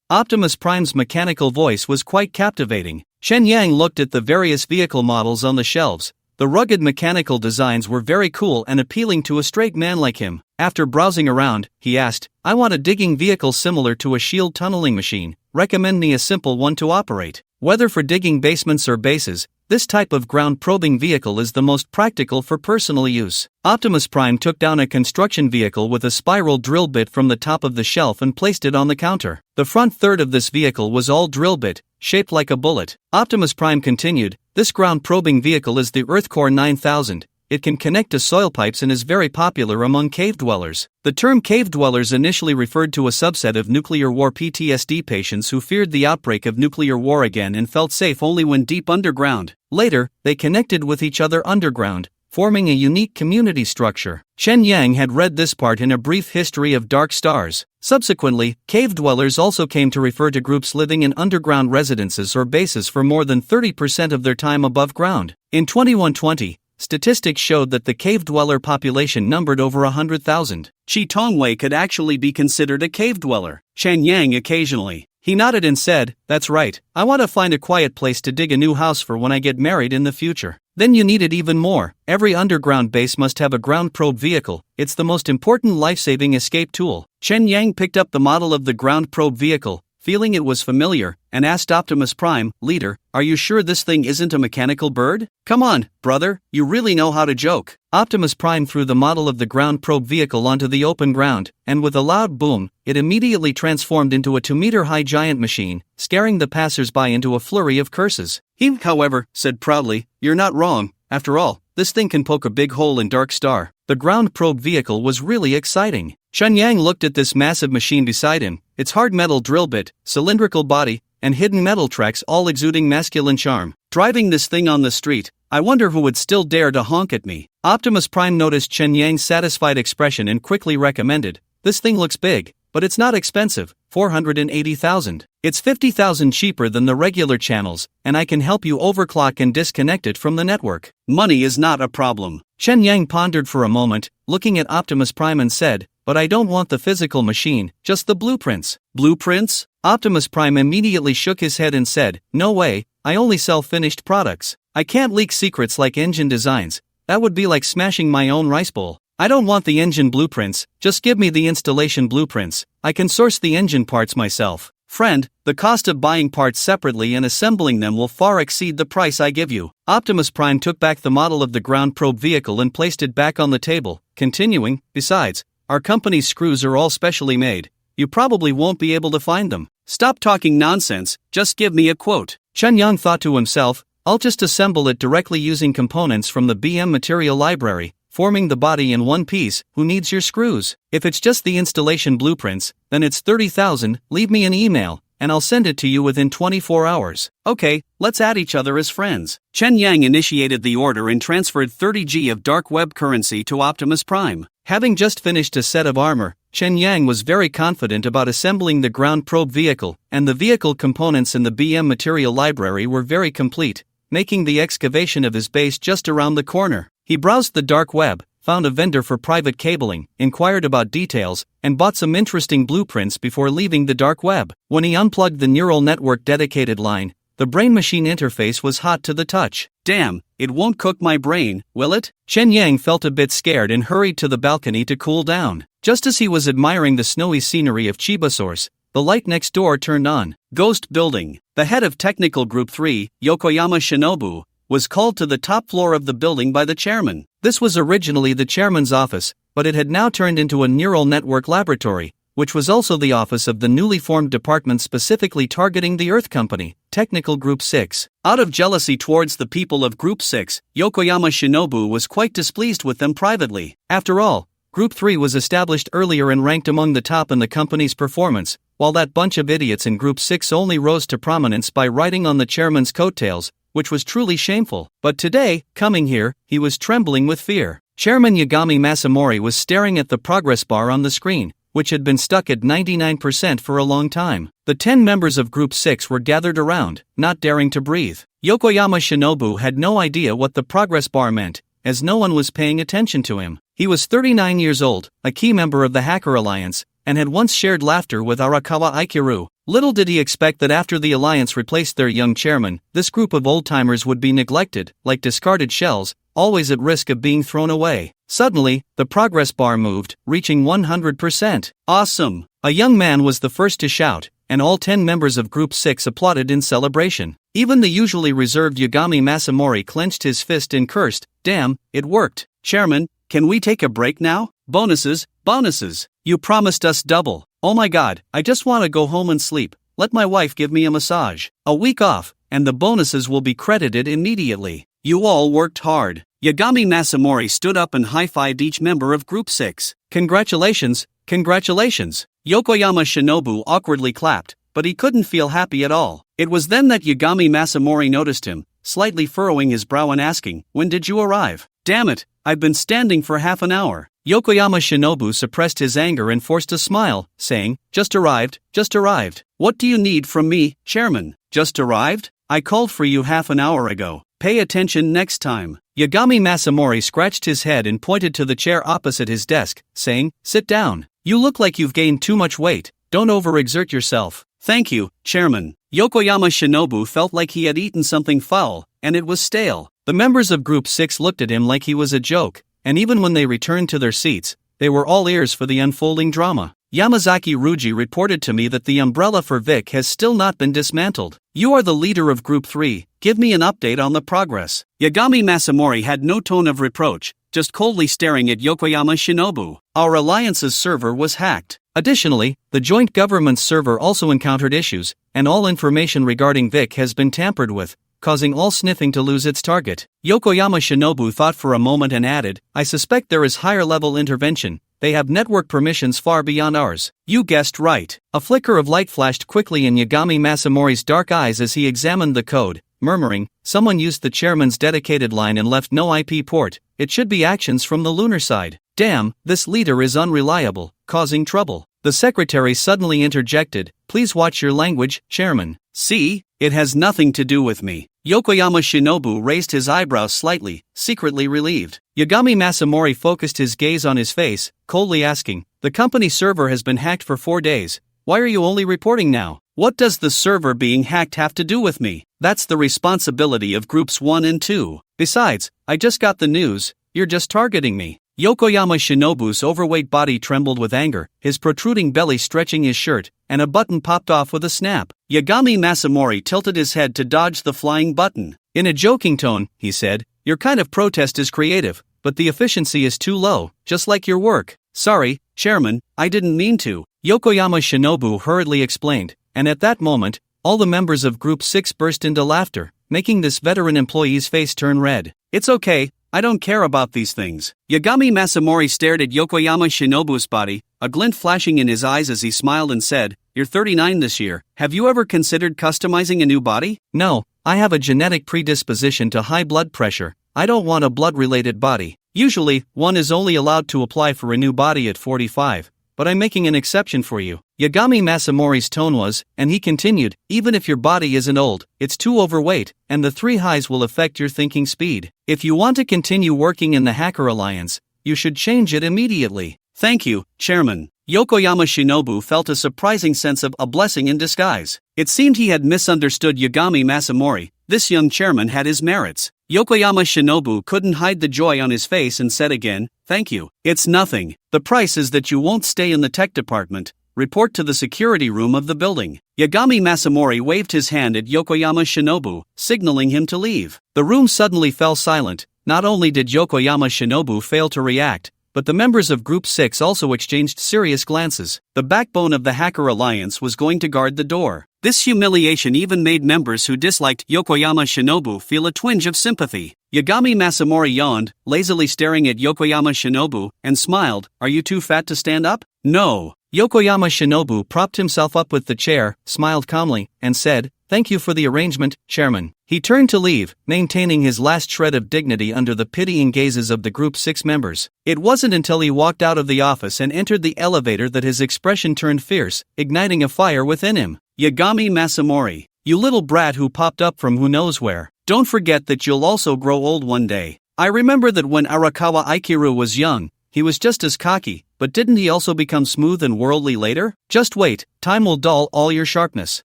Optimus Prime's mechanical voice was quite captivating. Chen Yang looked at the various vehicle models on the shelves. The rugged mechanical designs were very cool and appealing to a straight man like him. After browsing around, he asked, I want a digging vehicle similar to a shield tunneling machine. Recommend me a simple one to operate. Whether for digging basements or bases, this type of ground-probing vehicle is the most practical for personal use. Optimus Prime took down a construction vehicle with a spiral drill bit from the top of the shelf and placed it on the counter. The front third of this vehicle was all drill bit, shaped like a bullet. Optimus Prime continued, this ground-probing vehicle is the EarthCore 9000. It can connect to soil pipes and is very popular among cave dwellers. The term cave dwellers initially referred to a subset of nuclear war PTSD patients who feared the outbreak of nuclear war again and felt safe only when deep underground. Later, they connected with each other underground, forming a unique community structure. Chen Yang had read this part in A Brief History of Dark Stars. Subsequently, cave dwellers also came to refer to groups living in underground residences or bases for more than 30% of their time above ground. In 2120, statistics showed that the cave dweller population numbered over 100,000. Chi Tongwei could actually be considered a cave dweller. Chen Yang occasionally. He nodded and said, that's right, I want to find a quiet place to dig a new house for when I get married in the future. Then you need it even more. Every underground base must have a ground probe vehicle. It's the most important life-saving escape tool. Chen Yang picked up the model of the ground probe vehicle, feeling it was familiar, and asked Optimus Prime, leader, are you sure this thing isn't a mechanical bird? Come on, brother, you really know how to joke. Optimus Prime threw the model of the ground probe vehicle onto the open ground, and with a loud boom, it immediately transformed into a 2-meter-high giant machine, scaring the passers-by into a flurry of curses. He, however, said proudly, you're not wrong, after all, this thing can poke a big hole in Dark Star. The ground probe vehicle was really exciting. Chen Yang looked at this massive machine beside him, its hard metal drill bit, cylindrical body, and hidden metal tracks all exuding masculine charm. Driving this thing on the street, I wonder who would still dare to honk at me. Optimus Prime noticed Chen Yang's satisfied expression and quickly recommended, this thing looks big, but it's not expensive, 480,000. It's 50,000 cheaper than the regular channels, and I can help you overclock and disconnect it from the network. Money is not a problem. Chen Yang pondered for a moment, looking at Optimus Prime and said, but I don't want the physical machine, just the blueprints. Blueprints? Optimus Prime immediately shook his head and said, no way, I only sell finished products. I can't leak secrets like engine designs, that would be like smashing my own rice bowl. I don't want the engine blueprints, just give me the installation blueprints. I can source the engine parts myself. Friend, the cost of buying parts separately and assembling them will far exceed the price I give you. Optimus Prime took back the model of the ground probe vehicle and placed it back on the table, continuing, besides, our company's screws are all specially made. You probably won't be able to find them. Stop talking nonsense, just give me a quote. Chen Yang thought to himself, I'll just assemble it directly using components from the BM material library, forming the body in one piece. Who needs your screws? If it's just the installation blueprints, then it's 30,000, leave me an email, and I'll send it to you within 24 hours. Okay, let's add each other as friends. Chen Yang initiated the order and transferred 30G of dark web currency to Optimus Prime. Having just finished a set of armor, Chen Yang was very confident about assembling the ground probe vehicle, and the vehicle components in the BM material library were very complete, making the excavation of his base just around the corner. He browsed the dark web, found a vendor for private cabling, inquired about details, and bought some interesting blueprints before leaving the dark web. When he unplugged the neural network dedicated line, the brain-machine interface was hot to the touch. Damn, it won't cook my brain, will it? Chen Yang felt a bit scared and hurried to the balcony to cool down. Just as he was admiring the snowy scenery of Chiba Source, the light next door turned on. Ghost Building. The head of Technical Group 3, Yokoyama Shinobu, was called to the top floor of the building by the chairman. This was originally the chairman's office, but it had now turned into a neural network laboratory, which was also the office of the newly formed department specifically targeting the Earth Company, Technical Group 6. Out of jealousy towards the people of Group 6, Yokoyama Shinobu was quite displeased with them privately. After all, Group 3 was established earlier and ranked among the top in the company's performance, while that bunch of idiots in Group 6 only rose to prominence by riding on the chairman's coattails, which was truly shameful. But today, coming here, he was trembling with fear. Chairman Yagami Masamori was staring at the progress bar on the screen, which had been stuck at 99% for a long time. The 10 members of Group 6 were gathered around, not daring to breathe. Yokoyama Shinobu had no idea what the progress bar meant, as no one was paying attention to him. He was 39 years old, a key member of the Hacker Alliance, and had once shared laughter with Arakawa Aikiru. Little did he expect that after the Alliance replaced their young chairman, this group of old-timers would be neglected, like discarded shells, always at risk of being thrown away. Suddenly, the progress bar moved, reaching 100%. Awesome! A young man was the first to shout, and all 10 members of Group 6 applauded in celebration. Even the usually reserved Yagami Masamori clenched his fist and cursed, "Damn, it worked! Chairman, can we take a break now? Bonuses, bonuses! You promised us double. Oh my god, I just want to go home and sleep. Let my wife give me a massage. A week off, and the bonuses will be credited immediately. You all worked hard." Yagami Masamori stood up and high-fived each member of Group 6. Congratulations, congratulations. Yokoyama Shinobu awkwardly clapped, but he couldn't feel happy at all. It was then that Yagami Masamori noticed him, slightly furrowing his brow and asking, "When did you arrive?" "Damn it, I've been standing for half an hour." Yokoyama Shinobu suppressed his anger and forced a smile, saying, Just arrived, just arrived. What do you need from me, Chairman? Just arrived? I called for you half an hour ago. Pay attention next time." Yagami Masamori scratched his head and pointed to the chair opposite his desk, saying, "Sit down. You look like you've gained too much weight. Don't overexert yourself." "Thank you, Chairman." Yokoyama Shinobu felt like he had eaten something foul, and it was stale. The members of Group 6 looked at him like he was a joke, and even when they returned to their seats, they were all ears for the unfolding drama. Yamazaki Ruji reported to me that the umbrella for Vic has still not been dismantled. "You are the leader of Group 3, give me an update on the progress." Yagami Masamori had no tone of reproach, just coldly staring at Yokoyama Shinobu. "Our alliance's server was hacked. Additionally, the joint government's server also encountered issues, and all information regarding Vic has been tampered with, causing all sniffing to lose its target." Yokoyama Shinobu thought for a moment and added, "I suspect there is higher-level intervention. They have network permissions far beyond ours." "You guessed right." A flicker of light flashed quickly in Yagami Masamori's dark eyes as he examined the code, murmuring, "Someone used the chairman's dedicated line and left no IP port. It should be actions from the lunar side. Damn, this leader is unreliable, causing trouble." The secretary suddenly interjected, "Please watch your language, Chairman." "See, it has nothing to do with me." Yokoyama Shinobu raised his eyebrows slightly, secretly relieved. Yagami Masamori focused his gaze on his face, coldly asking, "The company server has been hacked for 4 days. Why are you only reporting now? What does the server being hacked have to do with me? That's the responsibility of Groups 1 and 2. Besides, I just got the news, you're just targeting me." Yokoyama Shinobu's overweight body trembled with anger, his protruding belly stretching his shirt, and a button popped off with a snap. Yagami Masamori tilted his head to dodge the flying button. In a joking tone, he said, "Your kind of protest is creative, but the efficiency is too low, just like your work." "Sorry, Chairman, I didn't mean to," Yokoyama Shinobu hurriedly explained, and at that moment, all the members of Group 6 burst into laughter, making this veteran employee's face turn red. "It's okay, I don't care about these things." Yagami Masamori stared at Yokoyama Shinobu's body, a glint flashing in his eyes as he smiled and said, "You're 39 this year, have you ever considered customizing a new body?" "No, I have a genetic predisposition to high blood pressure, I don't want a blood-related body. Usually, one is only allowed to apply for a new body at 45, but I'm making an exception for you." Yagami Masamori's tone was, and he continued, "Even if your body isn't old, it's too overweight, and the 3 highs will affect your thinking speed. If you want to continue working in the Hacker Alliance, you should change it immediately." "Thank you, Chairman." Yokoyama Shinobu felt a surprising sense of a blessing in disguise. It seemed he had misunderstood Yagami Masamori. This young chairman had his merits. Yokoyama Shinobu couldn't hide the joy on his face and said again, "Thank you. It's nothing. The price is that you won't stay in the tech department. Report to the security room of the building." Yagami Masamori waved his hand at Yokoyama Shinobu, signaling him to leave. The room suddenly fell silent. Not only did Yokoyama Shinobu fail to react, but the members of Group 6 also exchanged serious glances. The backbone of the Hacker Alliance was going to guard the door. This humiliation even made members who disliked Yokoyama Shinobu feel a twinge of sympathy. Yagami Masamori yawned, lazily staring at Yokoyama Shinobu, and smiled, "Are you too fat to stand up?" "No." Yokoyama Shinobu propped himself up with the chair, smiled calmly, and said, "Thank you for the arrangement, Chairman." He turned to leave, maintaining his last shred of dignity under the pitying gazes of the Group 6 members. It wasn't until he walked out of the office and entered the elevator that his expression turned fierce, igniting a fire within him. "Yagami Masamori, you little brat who popped up from who knows where. Don't forget that you'll also grow old one day. I remember that when Arakawa Aikiru was young, he was just as cocky, but didn't he also become smooth and worldly later? Just wait, time will dull all your sharpness."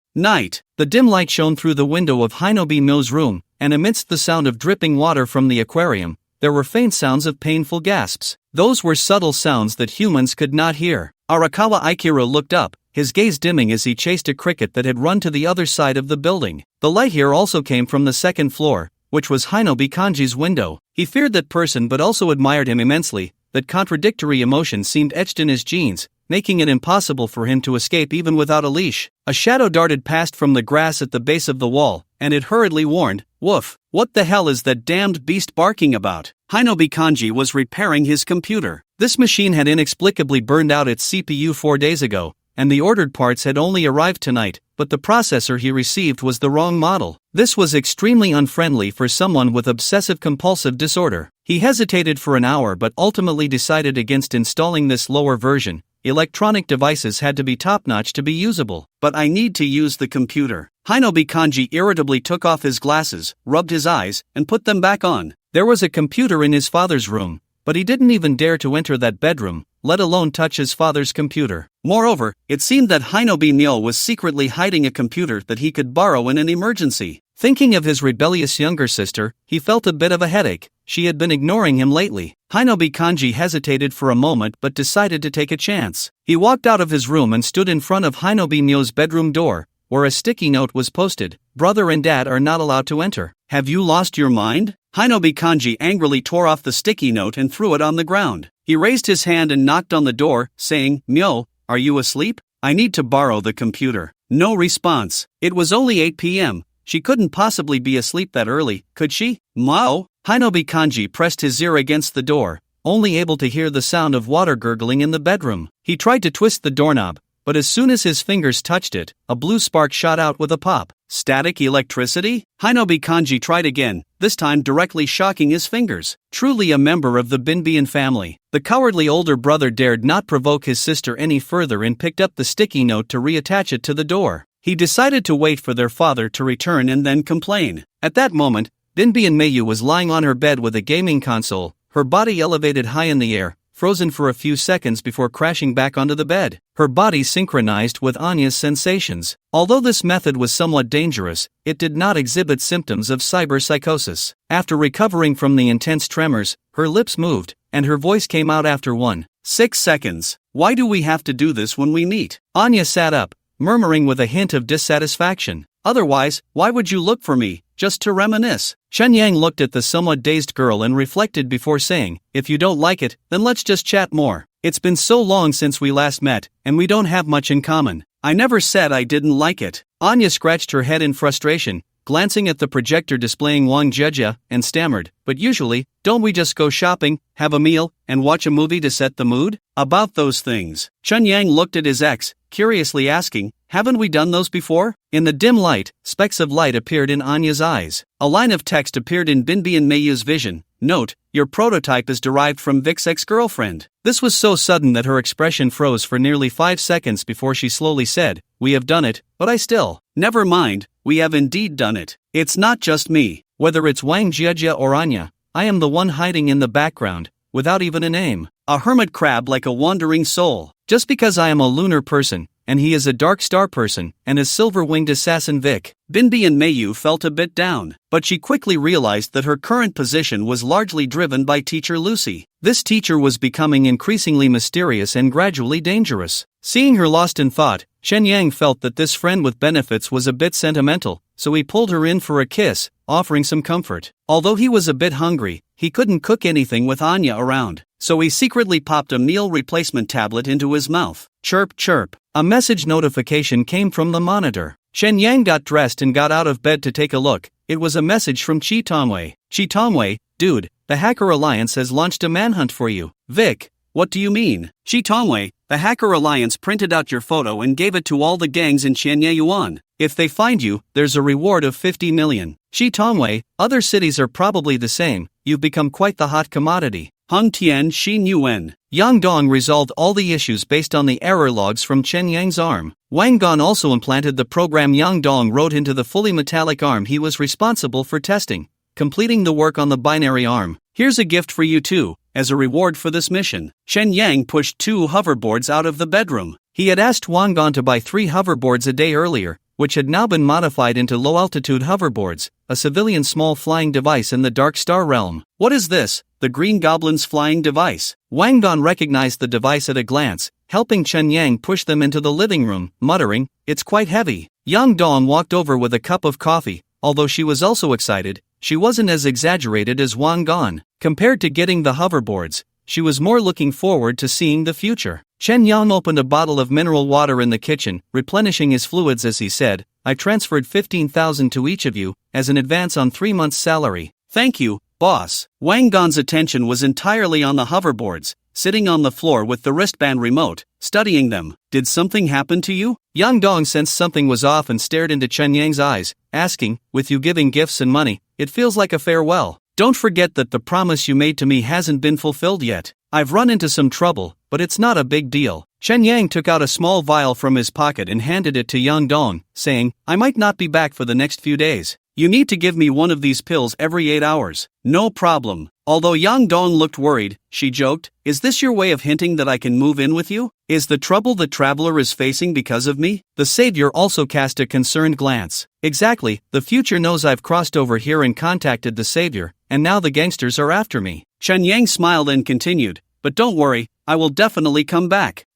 Night. The dim light shone through the window of Hinobi Myo's room, and amidst the sound of dripping water from the aquarium, there were faint sounds of painful gasps. Those were subtle sounds that humans could not hear. Arakawa Aikiru looked up, his gaze dimming as he chased a cricket that had run to the other side of the building. The light here also came from the second floor, which was Hinobi Kanji's window. He feared that person but also admired him immensely. That contradictory emotion seemed etched in his genes, making it impossible for him to escape even without a leash. A shadow darted past from the grass at the base of the wall, and it hurriedly warned, "Woof, what the hell is that damned beast barking about?" Hinobi Kanji was repairing his computer. This machine had inexplicably burned out its CPU 4 days ago, and the ordered parts had only arrived tonight, but the processor he received was the wrong model. This was extremely unfriendly for someone with obsessive-compulsive disorder. He hesitated for an hour but ultimately decided against installing this lower version. Electronic devices had to be top-notch to be usable. "But I need to use the computer." Hinobi Kanji irritably took off his glasses, rubbed his eyes, and put them back on. There was a computer in his father's room, but he didn't even dare to enter that bedroom, let alone touch his father's computer. Moreover, it seemed that Hinobi Myo was secretly hiding a computer that he could borrow in an emergency. Thinking of his rebellious younger sister, he felt a bit of a headache. She had been ignoring him lately. Hinobi Kanji hesitated for a moment but decided to take a chance. He walked out of his room and stood in front of Hinobi Myo's bedroom door, where a sticky note was posted. "Brother and Dad are not allowed to enter." "Have you lost your mind?" Hinobi Kanji angrily tore off the sticky note and threw it on the ground. He raised his hand and knocked on the door, saying, "Myo, are you asleep? I need to borrow the computer." No response. It was only 8 p.m. She couldn't possibly be asleep that early, could she? "Mao?" Hinobi Kanji pressed his ear against the door, only able to hear the sound of water gurgling in the bedroom. He tried to twist the doorknob, but as soon as his fingers touched it, a blue spark shot out with a pop. Static electricity? Hinobi Kanji tried again, this time directly shocking his fingers. Truly a member of the Binbian family. The cowardly older brother dared not provoke his sister any further and picked up the sticky note to reattach it to the door. He decided to wait for their father to return and then complain. At that moment, Binbian Mayu was lying on her bed with a gaming console, her body elevated high in the air, frozen for a few seconds before crashing back onto the bed. Her body synchronized with Anya's sensations. Although this method was somewhat dangerous, it did not exhibit symptoms of cyber psychosis. After recovering from the intense tremors, her lips moved, and her voice came out after 6 seconds. Why do we have to do this when we meet? Anya sat up, murmuring with a hint of dissatisfaction. Otherwise, why would you look for me, just to reminisce? Chen Yang looked at the somewhat dazed girl and reflected before saying, if you don't like it, then let's just chat more. It's been so long since we last met, and we don't have much in common. I never said I didn't like it. Anya scratched her head in frustration, glancing at the projector displaying Wang Jieja, and stammered, but usually, don't we just go shopping, have a meal, and watch a movie to set the mood? About those things. Chen Yang looked at his ex, curiously asking, haven't we done those before? In the dim light, specks of light appeared in Anya's eyes. A line of text appeared in Binbi and Meiyu's vision. Note, your prototype is derived from Vic's ex-girlfriend. This was so sudden that her expression froze for nearly 5 seconds before she slowly said, we have done it, but I still. Never mind, we have indeed done it. It's not just me. Whether it's Wang Jieja or Anya, I am the one hiding in the background, without even a name. A hermit crab like a wandering soul. Just because I am a lunar person, and he is a dark star person, and a silver-winged assassin Vic. Binbi and Meiyu felt a bit down, but she quickly realized that her current position was largely driven by teacher Lucy. This teacher was becoming increasingly mysterious and gradually dangerous. Seeing her lost in thought, Chen Yang felt that this friend with benefits was a bit sentimental, so he pulled her in for a kiss, offering some comfort. Although he was a bit hungry, he couldn't cook anything with Anya around, so he secretly popped a meal replacement tablet into his mouth. Chirp chirp. A message notification came from the monitor. Chen Yang got dressed and got out of bed to take a look. It was a message from Chi Tongwei. Chi Tongwei, dude, the Hacker Alliance has launched a manhunt for you. Vic, what do you mean? Chi Tongwei, the Hacker Alliance printed out your photo and gave it to all the gangs in Qianyuan. If they find you, there's a reward of 50 million. Chi Tongwei, other cities are probably the same. You've become quite the hot commodity. Hung Tian Shi Nguyen. Yang Dong resolved all the issues based on the error logs from Chen Yang's arm. Wang Gon also implanted the program Yang Dong wrote into the fully metallic arm he was responsible for testing, completing the work on the binary arm. Here's a gift for you too, as a reward for this mission. Chen Yang pushed 2 hoverboards out of the bedroom. He had asked Wang Gon to buy 3 hoverboards a day earlier, which had now been modified into low-altitude hoverboards, a civilian small flying device in the Dark Star realm. What is this? The Green Goblin's flying device. Wang Gon recognized the device at a glance, helping Chen Yang push them into the living room, muttering, it's quite heavy. Yang Dong walked over with a cup of coffee. Although she was also excited, she wasn't as exaggerated as Wang Gon. Compared to getting the hoverboards, she was more looking forward to seeing the future. Chen Yang opened a bottle of mineral water in the kitchen, replenishing his fluids as he said, I transferred 15,000 to each of you, as an advance on 3 months' salary. Thank you, boss. Wang Gon's attention was entirely on the hoverboards, sitting on the floor with the wristband remote, studying them. Did something happen to you? Yang Dong sensed something was off and stared into Chen Yang's eyes, asking, with you giving gifts and money, it feels like a farewell. Don't forget that the promise you made to me hasn't been fulfilled yet. I've run into some trouble, but it's not a big deal. Chen Yang took out a small vial from his pocket and handed it to Yang Dong, saying, I might not be back for the next few days. You need to give me one of these pills every 8 hours. No problem. Although Yang Dong looked worried, she joked, is this your way of hinting that I can move in with you? Is the trouble the traveler is facing because of me? The savior also cast a concerned glance. Exactly, the future knows I've crossed over here and contacted the savior, and now the gangsters are after me. Chen Yang smiled and continued, but don't worry, I will definitely come back.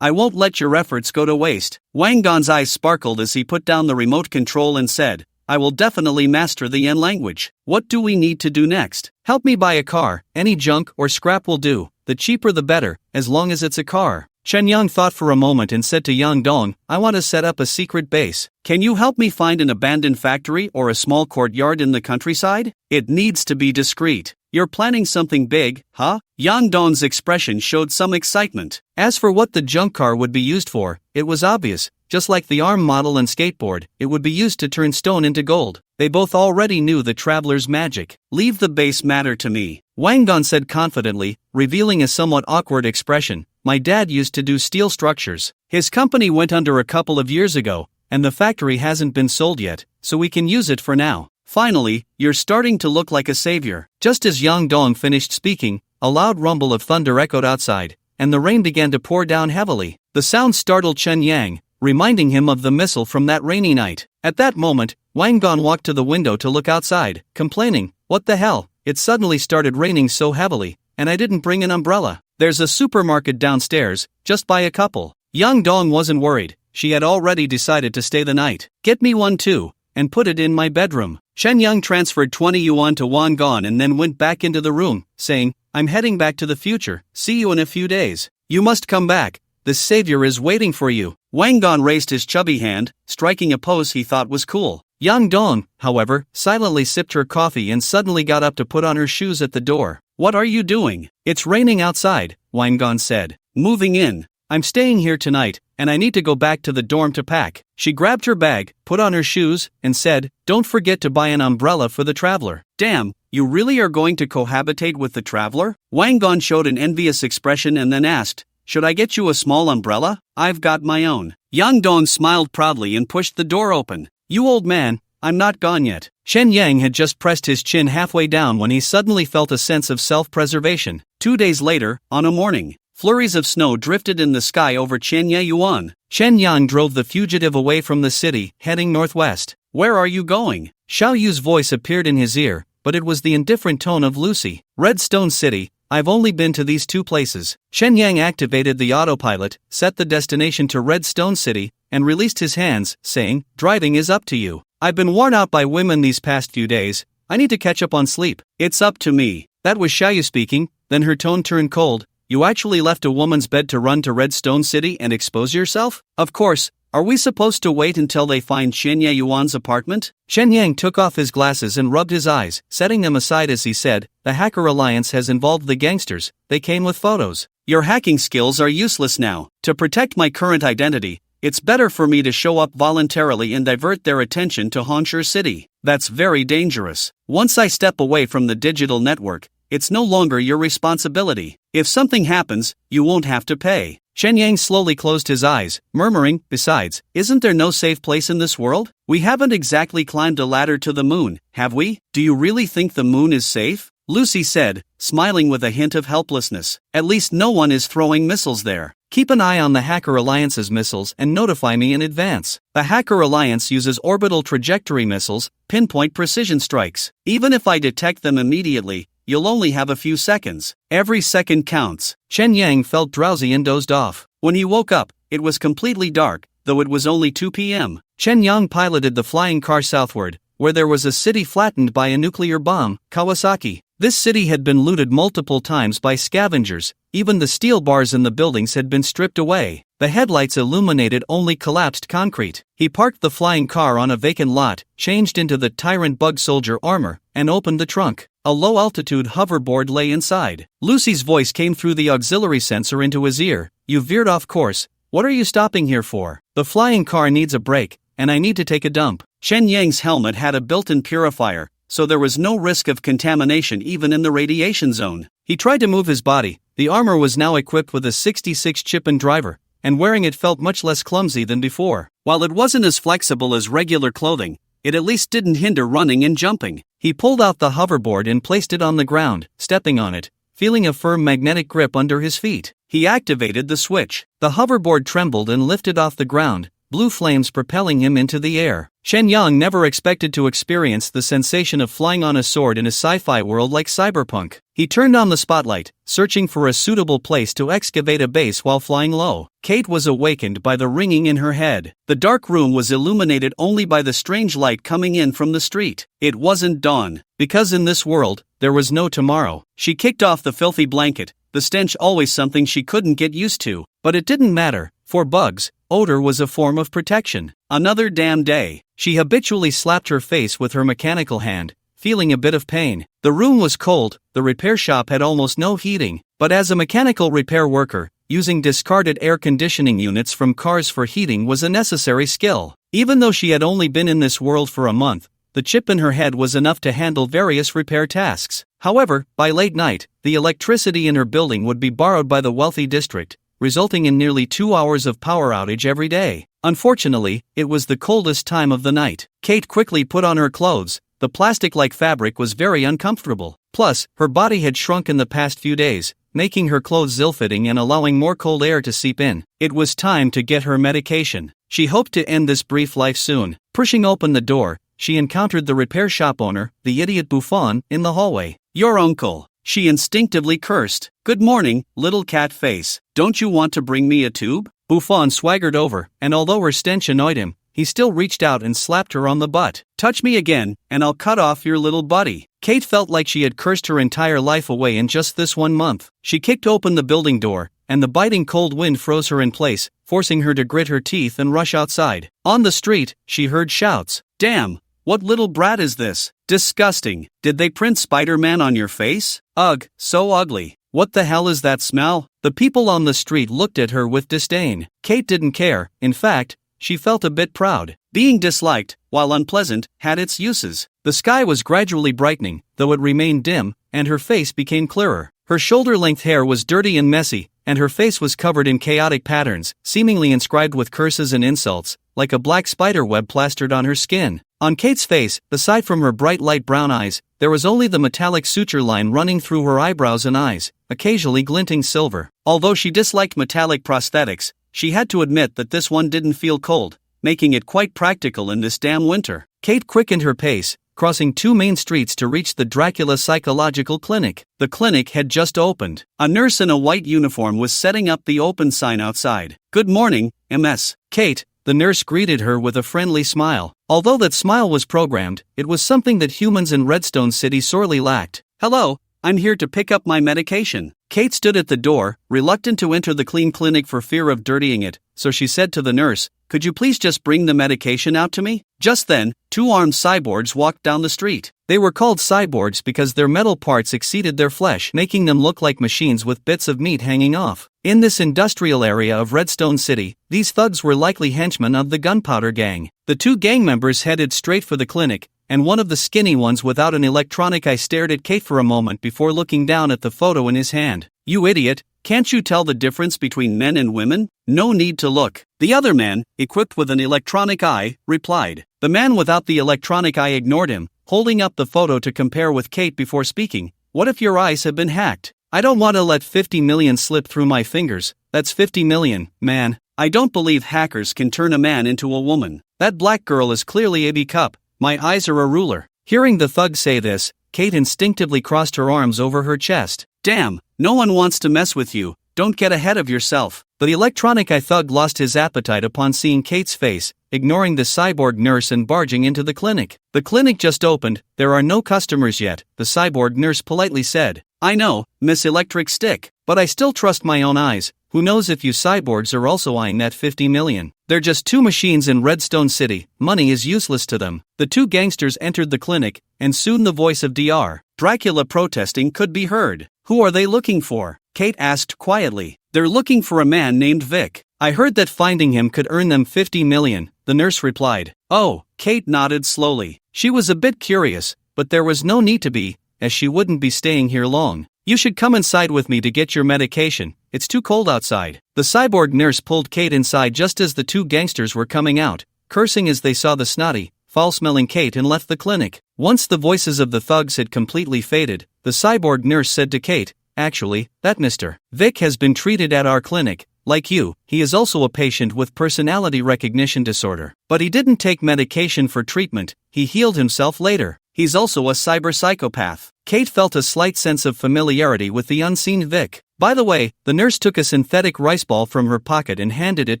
I won't let your efforts go to waste. Wang Gon's eyes sparkled as he put down the remote control and said, I will definitely master the Yen language. What do we need to do next? Help me buy a car, any junk or scrap will do, the cheaper the better, as long as it's a car. Chen Yang thought for a moment and said to Yang Dong, I want to set up a secret base. Can you help me find an abandoned factory or a small courtyard in the countryside? It needs to be discreet. You're planning something big, huh? Yang Dong's expression showed some excitement. As for what the junk car would be used for, it was obvious. Just like the ARM model and skateboard, it would be used to turn stone into gold. They both already knew the traveler's magic. Leave the base matter to me, Wang Gon said confidently, revealing a somewhat awkward expression. My dad used to do steel structures. His company went under a couple of years ago, and the factory hasn't been sold yet, so we can use it for now. Finally, you're starting to look like a savior. Just as Yang Dong finished speaking, a loud rumble of thunder echoed outside, and the rain began to pour down heavily. The sound startled Chen Yang, reminding him of the missile from that rainy night. At that moment, Wang Gon walked to the window to look outside, complaining, what the hell, it suddenly started raining so heavily, and I didn't bring an umbrella. There's a supermarket downstairs, just buy a couple. Young Dong wasn't worried, she had already decided to stay the night. Get me one too, and put it in my bedroom. Shen Yang transferred 20 yuan to Wang Gon and then went back into the room, saying, I'm heading back to the future, see you in a few days. You must come back, the savior is waiting for you. Wang Gon raised his chubby hand, striking a pose he thought was cool. Yang Dong, however, silently sipped her coffee and suddenly got up to put on her shoes at the door. What are you doing? It's raining outside, Wang Gon said. Moving in. I'm staying here tonight, and I need to go back to the dorm to pack. She grabbed her bag, put on her shoes, and said, Don't forget to buy an umbrella for the traveler. Damn, you really are going to cohabitate with the traveler? Wang Gon showed an envious expression and then asked, Should I get you a small umbrella? I've got my own. Yang Dong smiled proudly and pushed the door open. You old man, I'm not gone yet. Shen Yang had just pressed his chin halfway down when he suddenly felt a sense of self-preservation. 2 days later, on a morning, flurries of snow drifted in the sky over Chenyuan. Shen Yang drove the fugitive away from the city, heading northwest. Where are you going? Xiao Yu's voice appeared in his ear, but it was the indifferent tone of Lucy. Redstone City. I've only been to these two places. Shen Yang activated the autopilot, set the destination to Redstone City, and released his hands, saying, Driving is up to you. I've been worn out by women these past few days. I need to catch up on sleep. It's up to me. That was Xiao Yu speaking, then her tone turned cold. You actually left a woman's bed to run to Redstone City and expose yourself? Of course. Are we supposed to wait until they find Shen Yuan's apartment? Shen Yang took off his glasses and rubbed his eyes, setting them aside as he said, The Hacker Alliance has involved the gangsters. They came with photos. Your hacking skills are useless now. To protect my current identity, it's better for me to show up voluntarily and divert their attention to Honshu City. That's very dangerous. Once I step away from the digital network, it's no longer your responsibility. If something happens, you won't have to pay. Shen Yang slowly closed his eyes, murmuring, Besides, isn't there no safe place in this world? We haven't exactly climbed a ladder to the moon, have we? Do you really think the moon is safe? Lucy said, smiling with a hint of helplessness. At least no one is throwing missiles there. Keep an eye on the Hacker Alliance's missiles and notify me in advance. The Hacker Alliance uses orbital trajectory missiles, pinpoint precision strikes. Even if I detect them immediately, you'll only have a few seconds. Every second counts. Shen Yang felt drowsy and dozed off. When he woke up, it was completely dark, though it was only 2 p.m. Shen Yang piloted the flying car southward, where there was a city flattened by a nuclear bomb, Kawasaki. This city had been looted multiple times by scavengers. Even the steel bars in the buildings had been stripped away. The headlights illuminated only collapsed concrete. He parked the flying car on a vacant lot, changed into the Tyrant Bug Soldier armor, and opened the trunk. A low-altitude hoverboard lay inside. Lucy's voice came through the auxiliary sensor into his ear. You veered off course. What are you stopping here for? The flying car needs a break, and I need to take a dump. Shen Yang's helmet had a built-in purifier, so there was no risk of contamination even in the radiation zone. He tried to move his body. The armor was now equipped with a 66-chip-in driver, and wearing it felt much less clumsy than before. While it wasn't as flexible as regular clothing, it at least didn't hinder running and jumping. He pulled out the hoverboard and placed it on the ground, stepping on it, feeling a firm magnetic grip under his feet. He activated the switch. The hoverboard trembled and lifted off the ground, blue flames propelling him into the air. Shen Yang never expected to experience the sensation of flying on a sword in a sci-fi world like cyberpunk. He turned on the spotlight, searching for a suitable place to excavate a base while flying low. Kate was awakened by the ringing in her head. The dark room was illuminated only by the strange light coming in from the street. It wasn't dawn, because in this world, there was no tomorrow. She kicked off the filthy blanket, the stench always something she couldn't get used to. But it didn't matter. For bugs, odor was a form of protection. Another damn day. She habitually slapped her face with her mechanical hand, feeling a bit of pain. The room was cold, the repair shop had almost no heating, but as a mechanical repair worker, using discarded air conditioning units from cars for heating was a necessary skill. Even though she had only been in this world for a month, the chip in her head was enough to handle various repair tasks. However, by late night, the electricity in her building would be borrowed by the wealthy district, resulting in nearly 2 hours of power outage every day. Unfortunately, it was the coldest time of the night. Kate quickly put on her clothes. The plastic-like fabric was very uncomfortable. Plus, her body had shrunk in the past few days, making her clothes ill-fitting and allowing more cold air to seep in. It was time to get her medication. She hoped to end this brief life soon. Pushing open the door, she encountered the repair shop owner, the idiot Buffon, in the hallway. Your uncle. She instinctively cursed. "Good morning, little cat face. Don't you want to bring me a tube?" Buffon swaggered over, and although her stench annoyed him, he still reached out and slapped her on the butt. "Touch me again, and I'll cut off your little buddy." Kate felt like she had cursed her entire life away in just this 1 month. She kicked open the building door, and the biting cold wind froze her in place, forcing her to grit her teeth and rush outside. On the street, she heard shouts. "Damn! What little brat is this? Disgusting! Did they print Spider-Man on your face? Ugh, so ugly. What the hell is that smell?" The people on the street looked at her with disdain. Kate didn't care. In fact, she felt a bit proud. Being disliked, while unpleasant, had its uses. The sky was gradually brightening, though it remained dim, and her face became clearer. Her shoulder-length hair was dirty and messy, and her face was covered in chaotic patterns, seemingly inscribed with curses and insults, like a black spider web plastered on her skin. On Kate's face, aside from her bright light brown eyes, there was only the metallic suture line running through her eyebrows and eyes, occasionally glinting silver. Although she disliked metallic prosthetics, she had to admit that this one didn't feel cold, making it quite practical in this damn winter. Kate quickened her pace, crossing 2 main streets to reach the Dracula Psychological Clinic. The clinic had just opened. A nurse in a white uniform was setting up the open sign outside. "Good morning, MS. Kate," the nurse greeted her with a friendly smile. Although that smile was programmed, it was something that humans in Redstone City sorely lacked. "Hello, I'm here to pick up my medication." Kate stood at the door, reluctant to enter the clean clinic for fear of dirtying it, so she said to the nurse, "Could you please just bring the medication out to me?" Just then, 2 armed cyborgs walked down the street. They were called cyborgs because their metal parts exceeded their flesh, making them look like machines with bits of meat hanging off. In this industrial area of Redstone City, these thugs were likely henchmen of the Gunpowder Gang. The 2 gang members headed straight for the clinic, and one of the skinny ones without an electronic eye stared at Kate for a moment before looking down at the photo in his hand. "You idiot, can't you tell the difference between men and women?" "No need to look." The other man, equipped with an electronic eye, replied. The man without the electronic eye ignored him, holding up the photo to compare with Kate before speaking. "What if your eyes have been hacked? I don't want to let 50 million slip through my fingers. That's 50 million, man. I don't believe hackers can turn a man into a woman. That black girl is clearly a B cup. My eyes are a ruler." Hearing the thug say this, Kate instinctively crossed her arms over her chest. "Damn, no one wants to mess with you. Don't get ahead of yourself." But the electronic eye thug lost his appetite upon seeing Kate's face, ignoring the cyborg nurse and barging into the clinic. "The clinic just opened, there are no customers yet," the cyborg nurse politely said. "I know, Miss Electric Stick, but I still trust my own eyes. Who knows if you cyborgs are also eyeing that 50 million. They're just 2 machines in Redstone City, money is useless to them." The 2 gangsters entered the clinic, and soon the voice of Dr. Dracula protesting could be heard. "Who are they looking for?" Kate asked quietly. "They're looking for a man named Vic. I heard that finding him could earn them 50 million, the nurse replied. "Oh," Kate nodded slowly. She was a bit curious, but there was no need to be, as she wouldn't be staying here long. "You should come inside with me to get your medication, it's too cold outside." The cyborg nurse pulled Kate inside just as the 2 gangsters were coming out, cursing as they saw the snotty, foul-smelling Kate and left the clinic. Once the voices of the thugs had completely faded, the cyborg nurse said to Kate, "Actually, that Mr. Vic has been treated at our clinic. Like you, he is also a patient with personality recognition disorder. But he didn't take medication for treatment, he healed himself later. He's also a cyber psychopath." Kate felt a slight sense of familiarity with the unseen Vic. By the way, the nurse took a synthetic rice ball from her pocket and handed it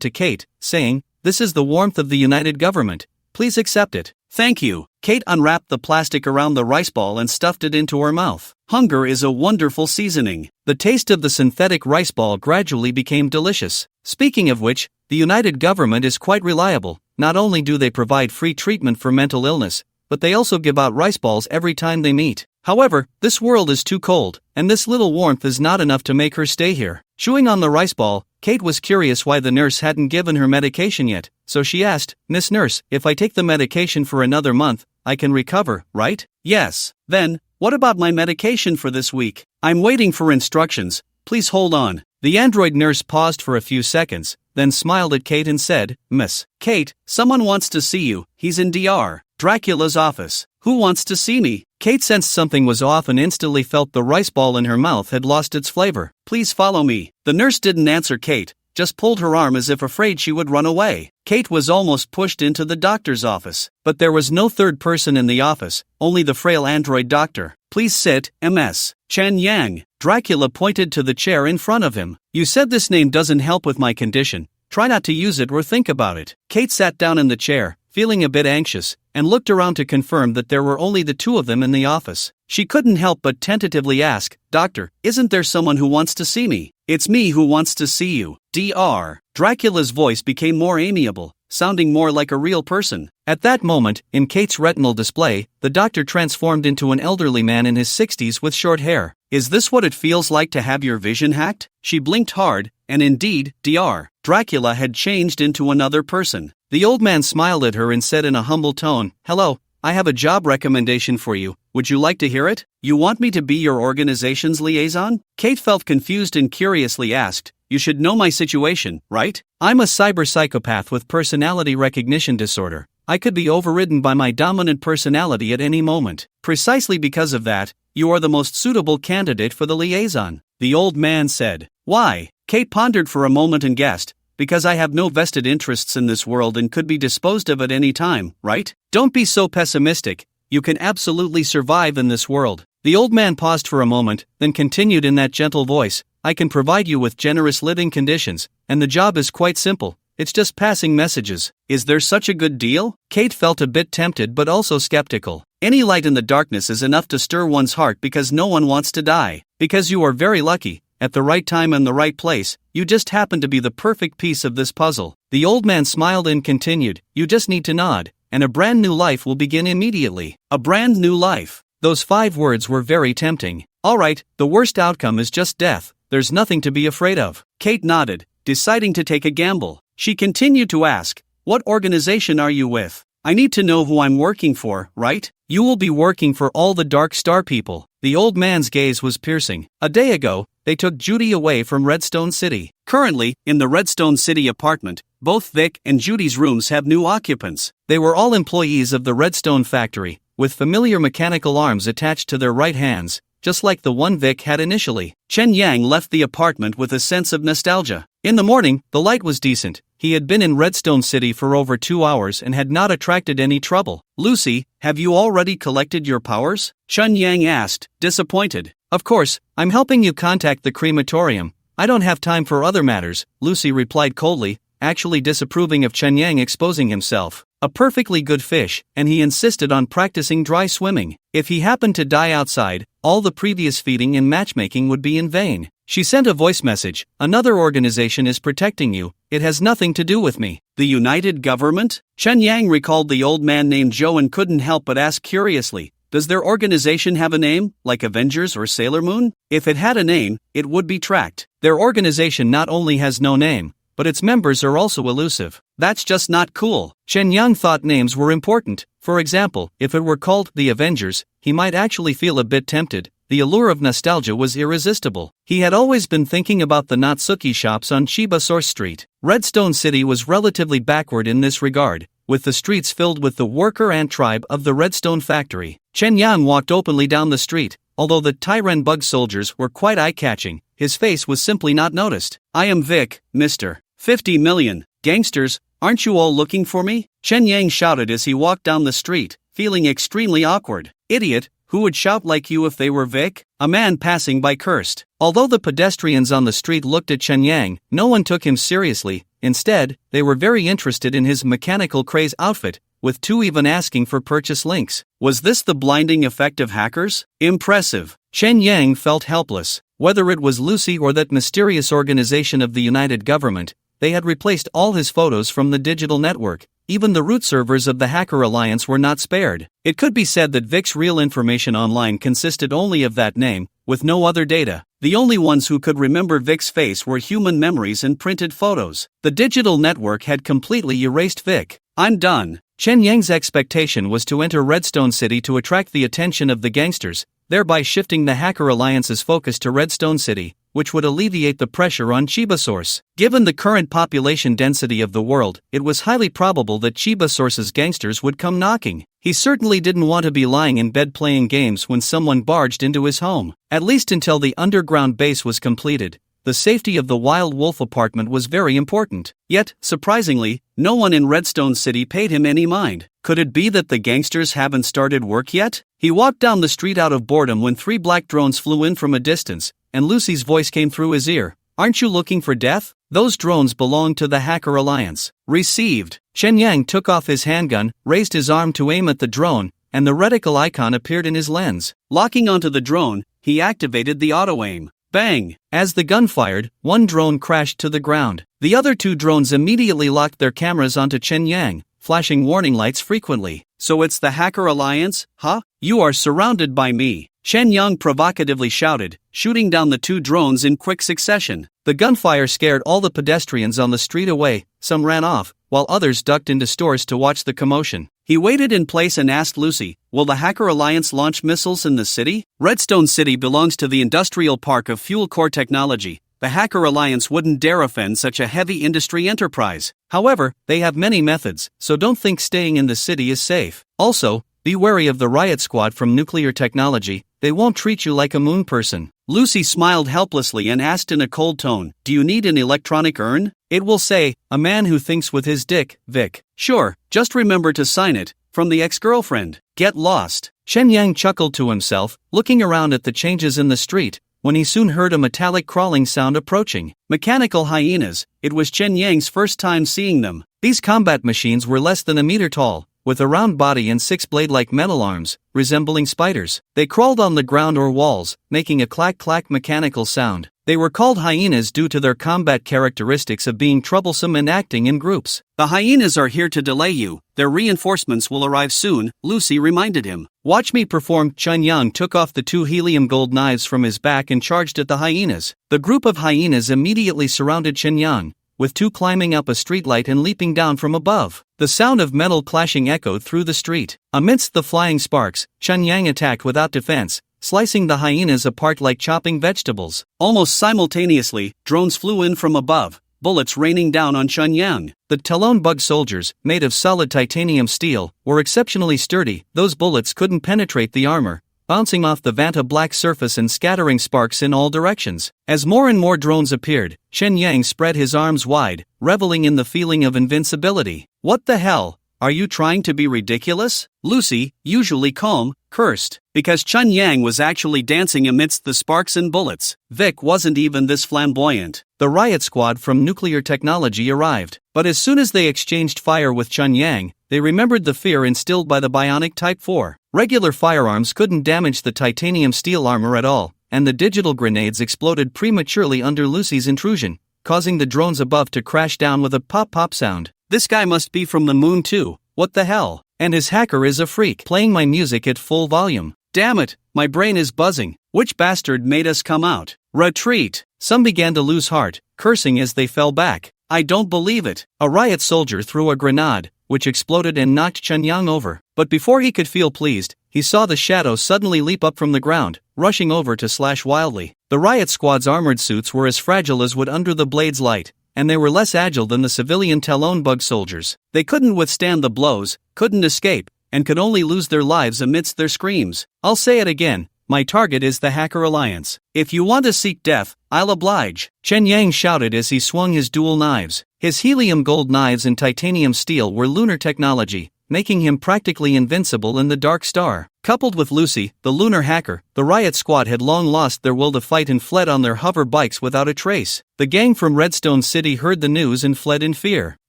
to Kate, saying, "This is the warmth of the United Government. Please accept it." "Thank you." Kate unwrapped the plastic around the rice ball and stuffed it into her mouth. Hunger is a wonderful seasoning. The taste of the synthetic rice ball gradually became delicious. Speaking of which, the United Government is quite reliable. Not only do they provide free treatment for mental illness, but they also give out rice balls every time they meet. However, this world is too cold, and this little warmth is not enough to make her stay here. Chewing on the rice ball, Kate was curious why the nurse hadn't given her medication yet, so she asked, "Miss Nurse, if I take the medication for another month, I can recover, right?" "Yes." "Then, what about my medication for this week? I'm waiting for instructions, please hold on." The android nurse paused for a few seconds, then smiled at Kate and said, "Miss Kate, someone wants to see you, he's in Dr. Dracula's office." "Who wants to see me?" Kate sensed something was off and instantly felt the rice ball in her mouth had lost its flavor. "Please follow me." The nurse didn't answer Kate, just pulled her arm as if afraid she would run away. Kate was almost pushed into the doctor's office, but there was no third person in the office, only the frail android doctor. "Please sit, MS. Chen Yang. Dracula pointed to the chair in front of him. You said this name doesn't help with my condition. Try not to use it or think about it. Kate sat down in the chair, feeling a bit anxious, and looked around to confirm that there were only the two of them in the office. She couldn't help but tentatively ask, Doctor, isn't there someone who wants to see me? It's me who wants to see you. Dr. Dracula's voice became more amiable, sounding more like a real person. At that moment, in Kate's retinal display, the doctor transformed into an elderly man in his 60s with short hair. Is this what it feels like to have your vision hacked? She blinked hard, and indeed, Dr. Dracula had changed into another person. The old man smiled at her and said in a humble tone, Hello, I have a job recommendation for you. Would you like to hear it? You want me to be your organization's liaison? Kate felt confused and curiously asked, You should know my situation, right? I'm a cyber psychopath with personality recognition disorder. I could be overridden by my dominant personality at any moment. Precisely because of that, you are the most suitable candidate for the liaison, the old man said. Why? Kate pondered for a moment and guessed, because I have no vested interests in this world and could be disposed of at any time, right? Don't be so pessimistic. You can absolutely survive in this world. The old man paused for a moment, then continued in that gentle voice, I can provide you with generous living conditions, and the job is quite simple. It's just passing messages. Is there such a good deal? Kate felt a bit tempted but also skeptical. Any light in the darkness is enough to stir one's heart because no one wants to die. Because you are very lucky, at the right time and the right place, you just happen to be the perfect piece of this puzzle. The old man smiled and continued, You just need to nod, and a brand new life will begin immediately. A brand new life. Those 5 words were very tempting. Alright, the worst outcome is just death. There's nothing to be afraid of. Kate nodded, deciding to take a gamble. She continued to ask, What organization are you with? I need to know who I'm working for, right? You will be working for all the Dark Star people. The old man's gaze was piercing. A day ago, they took Judy away from Redstone City. Currently, in the Redstone City apartment, both Vic and Judy's rooms have new occupants. They were all employees of the Redstone factory, with familiar mechanical arms attached to their right hands, just like the one Vic had initially. Chen Yang left the apartment with a sense of nostalgia. In the morning, the light was decent. He had been in Redstone City for over 2 hours and had not attracted any trouble. Lucy, have you already collected your powers? Chen Yang asked, disappointed. Of course, I'm helping you contact the crematorium. I don't have time for other matters, Lucy replied coldly, actually disapproving of Chen Yang exposing himself. A perfectly good fish, and he insisted on practicing dry swimming. If he happened to die outside, all the previous feeding and matchmaking would be in vain. She sent a voice message, Another organization is protecting you, it has nothing to do with me. The United Government? Chen Yang recalled the old man named Joe and couldn't help but ask curiously, Does their organization have a name, like Avengers or Sailor Moon? If it had a name, it would be tracked. Their organization not only has no name, but its members are also elusive. That's just not cool. Chen Yang thought names were important. For example, if it were called the Avengers, he might actually feel a bit tempted. The allure of nostalgia was irresistible. He had always been thinking about the Natsuki shops on Chiba Source Street. Redstone City was relatively backward in this regard, with the streets filled with the worker ant tribe of the Redstone factory. Chen Yang walked openly down the street. Although the Tyren bug soldiers were quite eye-catching, his face was simply not noticed. I am Vic, Mr. 50 million. Gangsters, aren't you all looking for me? Chen Yang shouted as he walked down the street, feeling extremely awkward. Idiot, who would shout like you if they were Vic? A man passing by cursed. Although the pedestrians on the street looked at Chen Yang, no one took him seriously. Instead, they were very interested in his mechanical craze outfit, with 2 even asking for purchase links. Was this the blinding effect of hackers? Impressive. Chen Yang felt helpless. Whether it was Lucy or that mysterious organization of the United Government, they had replaced all his photos from the digital network. Even the root servers of the Hacker Alliance were not spared. It could be said that Vic's real information online consisted only of that name, with no other data. The only ones who could remember Vic's face were human memories and printed photos. The digital network had completely erased Vic. I'm done. Chen Yang's expectation was to enter Redstone City to attract the attention of the gangsters, thereby shifting the Hacker Alliance's focus to Redstone City, which would alleviate the pressure on Chiba Source. Given the current population density of the world, it was highly probable that Chiba Source's gangsters would come knocking. He certainly didn't want to be lying in bed playing games when someone barged into his home. At least until the underground base was completed, the safety of the Wild Wolf apartment was very important. Yet, surprisingly, no one in Redstone City paid him any mind. Could it be that the gangsters haven't started work yet? He walked down the street out of boredom when 3 black drones flew in from a distance, and Lucy's voice came through his ear. Aren't you looking for death? Those drones belong to the Hacker Alliance. Received. Chen Yang took off his handgun, raised his arm to aim at the drone, and the reticle icon appeared in his lens. Locking onto the drone, he activated the auto-aim. Bang! As the gun fired, one drone crashed to the ground. The other 2 drones immediately locked their cameras onto Chen Yang, flashing warning lights frequently. So it's the Hacker Alliance, huh? You are surrounded by me. Chen Yang provocatively shouted, shooting down the 2 drones in quick succession. The gunfire scared all the pedestrians on the street away, some ran off, while others ducked into stores to watch the commotion. He waited in place and asked Lucy, will the Hacker Alliance launch missiles in the city? Redstone City belongs to the Industrial Park of Fuel Core Technology. The Hacker Alliance wouldn't dare offend such a heavy industry enterprise. However, they have many methods, so don't think staying in the city is safe. Also, be wary of the riot squad from nuclear technology, they won't treat you like a moon person. Lucy smiled helplessly and asked in a cold tone, do you need an electronic urn? It will say, a man who thinks with his dick, Vic. Sure, just remember to sign it, from the ex-girlfriend. Get lost. Chen Yang chuckled to himself, looking around at the changes in the street, when he soon heard a metallic crawling sound approaching. Mechanical hyenas, it was Chen Yang's first time seeing them. These combat machines were less than a meter tall, with a round body and 6 blade-like metal arms, resembling spiders. They crawled on the ground or walls, making a clack-clack mechanical sound. They were called hyenas due to their combat characteristics of being troublesome and acting in groups. The hyenas are here to delay you. Their reinforcements will arrive soon, Lucy reminded him. Watch me perform. Chen Yang took off the 2 helium gold knives from his back and charged at the hyenas. The group of hyenas immediately surrounded Chen Yang, with 2 climbing up a streetlight and leaping down from above. The sound of metal clashing echoed through the street. Amidst the flying sparks, Chen Yang attacked without defense, slicing the hyenas apart like chopping vegetables. Almost simultaneously, drones flew in from above, bullets raining down on Chen Yang. The Talon bug soldiers, made of solid titanium steel, were exceptionally sturdy. Those bullets couldn't penetrate the armor, bouncing off the Vanta black surface and scattering sparks in all directions. As more and more drones appeared, Chen Yang spread his arms wide, reveling in the feeling of invincibility. What the hell? Are you trying to be ridiculous? Lucy, usually calm, cursed, because Chen Yang was actually dancing amidst the sparks and bullets. Vic wasn't even this flamboyant. The riot squad from nuclear technology arrived, but as soon as they exchanged fire with Chen Yang, they remembered the fear instilled by the bionic Type 4. Regular firearms couldn't damage the titanium steel armor at all, and the digital grenades exploded prematurely under Lucy's intrusion, causing the drones above to crash down with a pop-pop sound. This guy must be from the moon too, what the hell? And his hacker is a freak, playing my music at full volume. Damn it, my brain is buzzing. Which bastard made us come out? Retreat! Some began to lose heart, cursing as they fell back. I don't believe it. A riot soldier threw a grenade, which exploded and knocked Chen Yang over. But before he could feel pleased, he saw the shadow suddenly leap up from the ground, rushing over to slash wildly. The riot squad's armored suits were as fragile as wood under the blade's light, and they were less agile than the civilian Talon bug soldiers. They couldn't withstand the blows, couldn't escape, and could only lose their lives amidst their screams. I'll say it again, my target is the Hacker Alliance. If you want to seek death, I'll oblige. Chen Yang shouted as he swung his dual knives. His helium gold knives and titanium steel were lunar technology, making him practically invincible in the Dark Star. Coupled with Lucy, the lunar hacker, the riot squad had long lost their will to fight and fled on their hover bikes without a trace. The gang from Redstone City heard the news and fled in fear.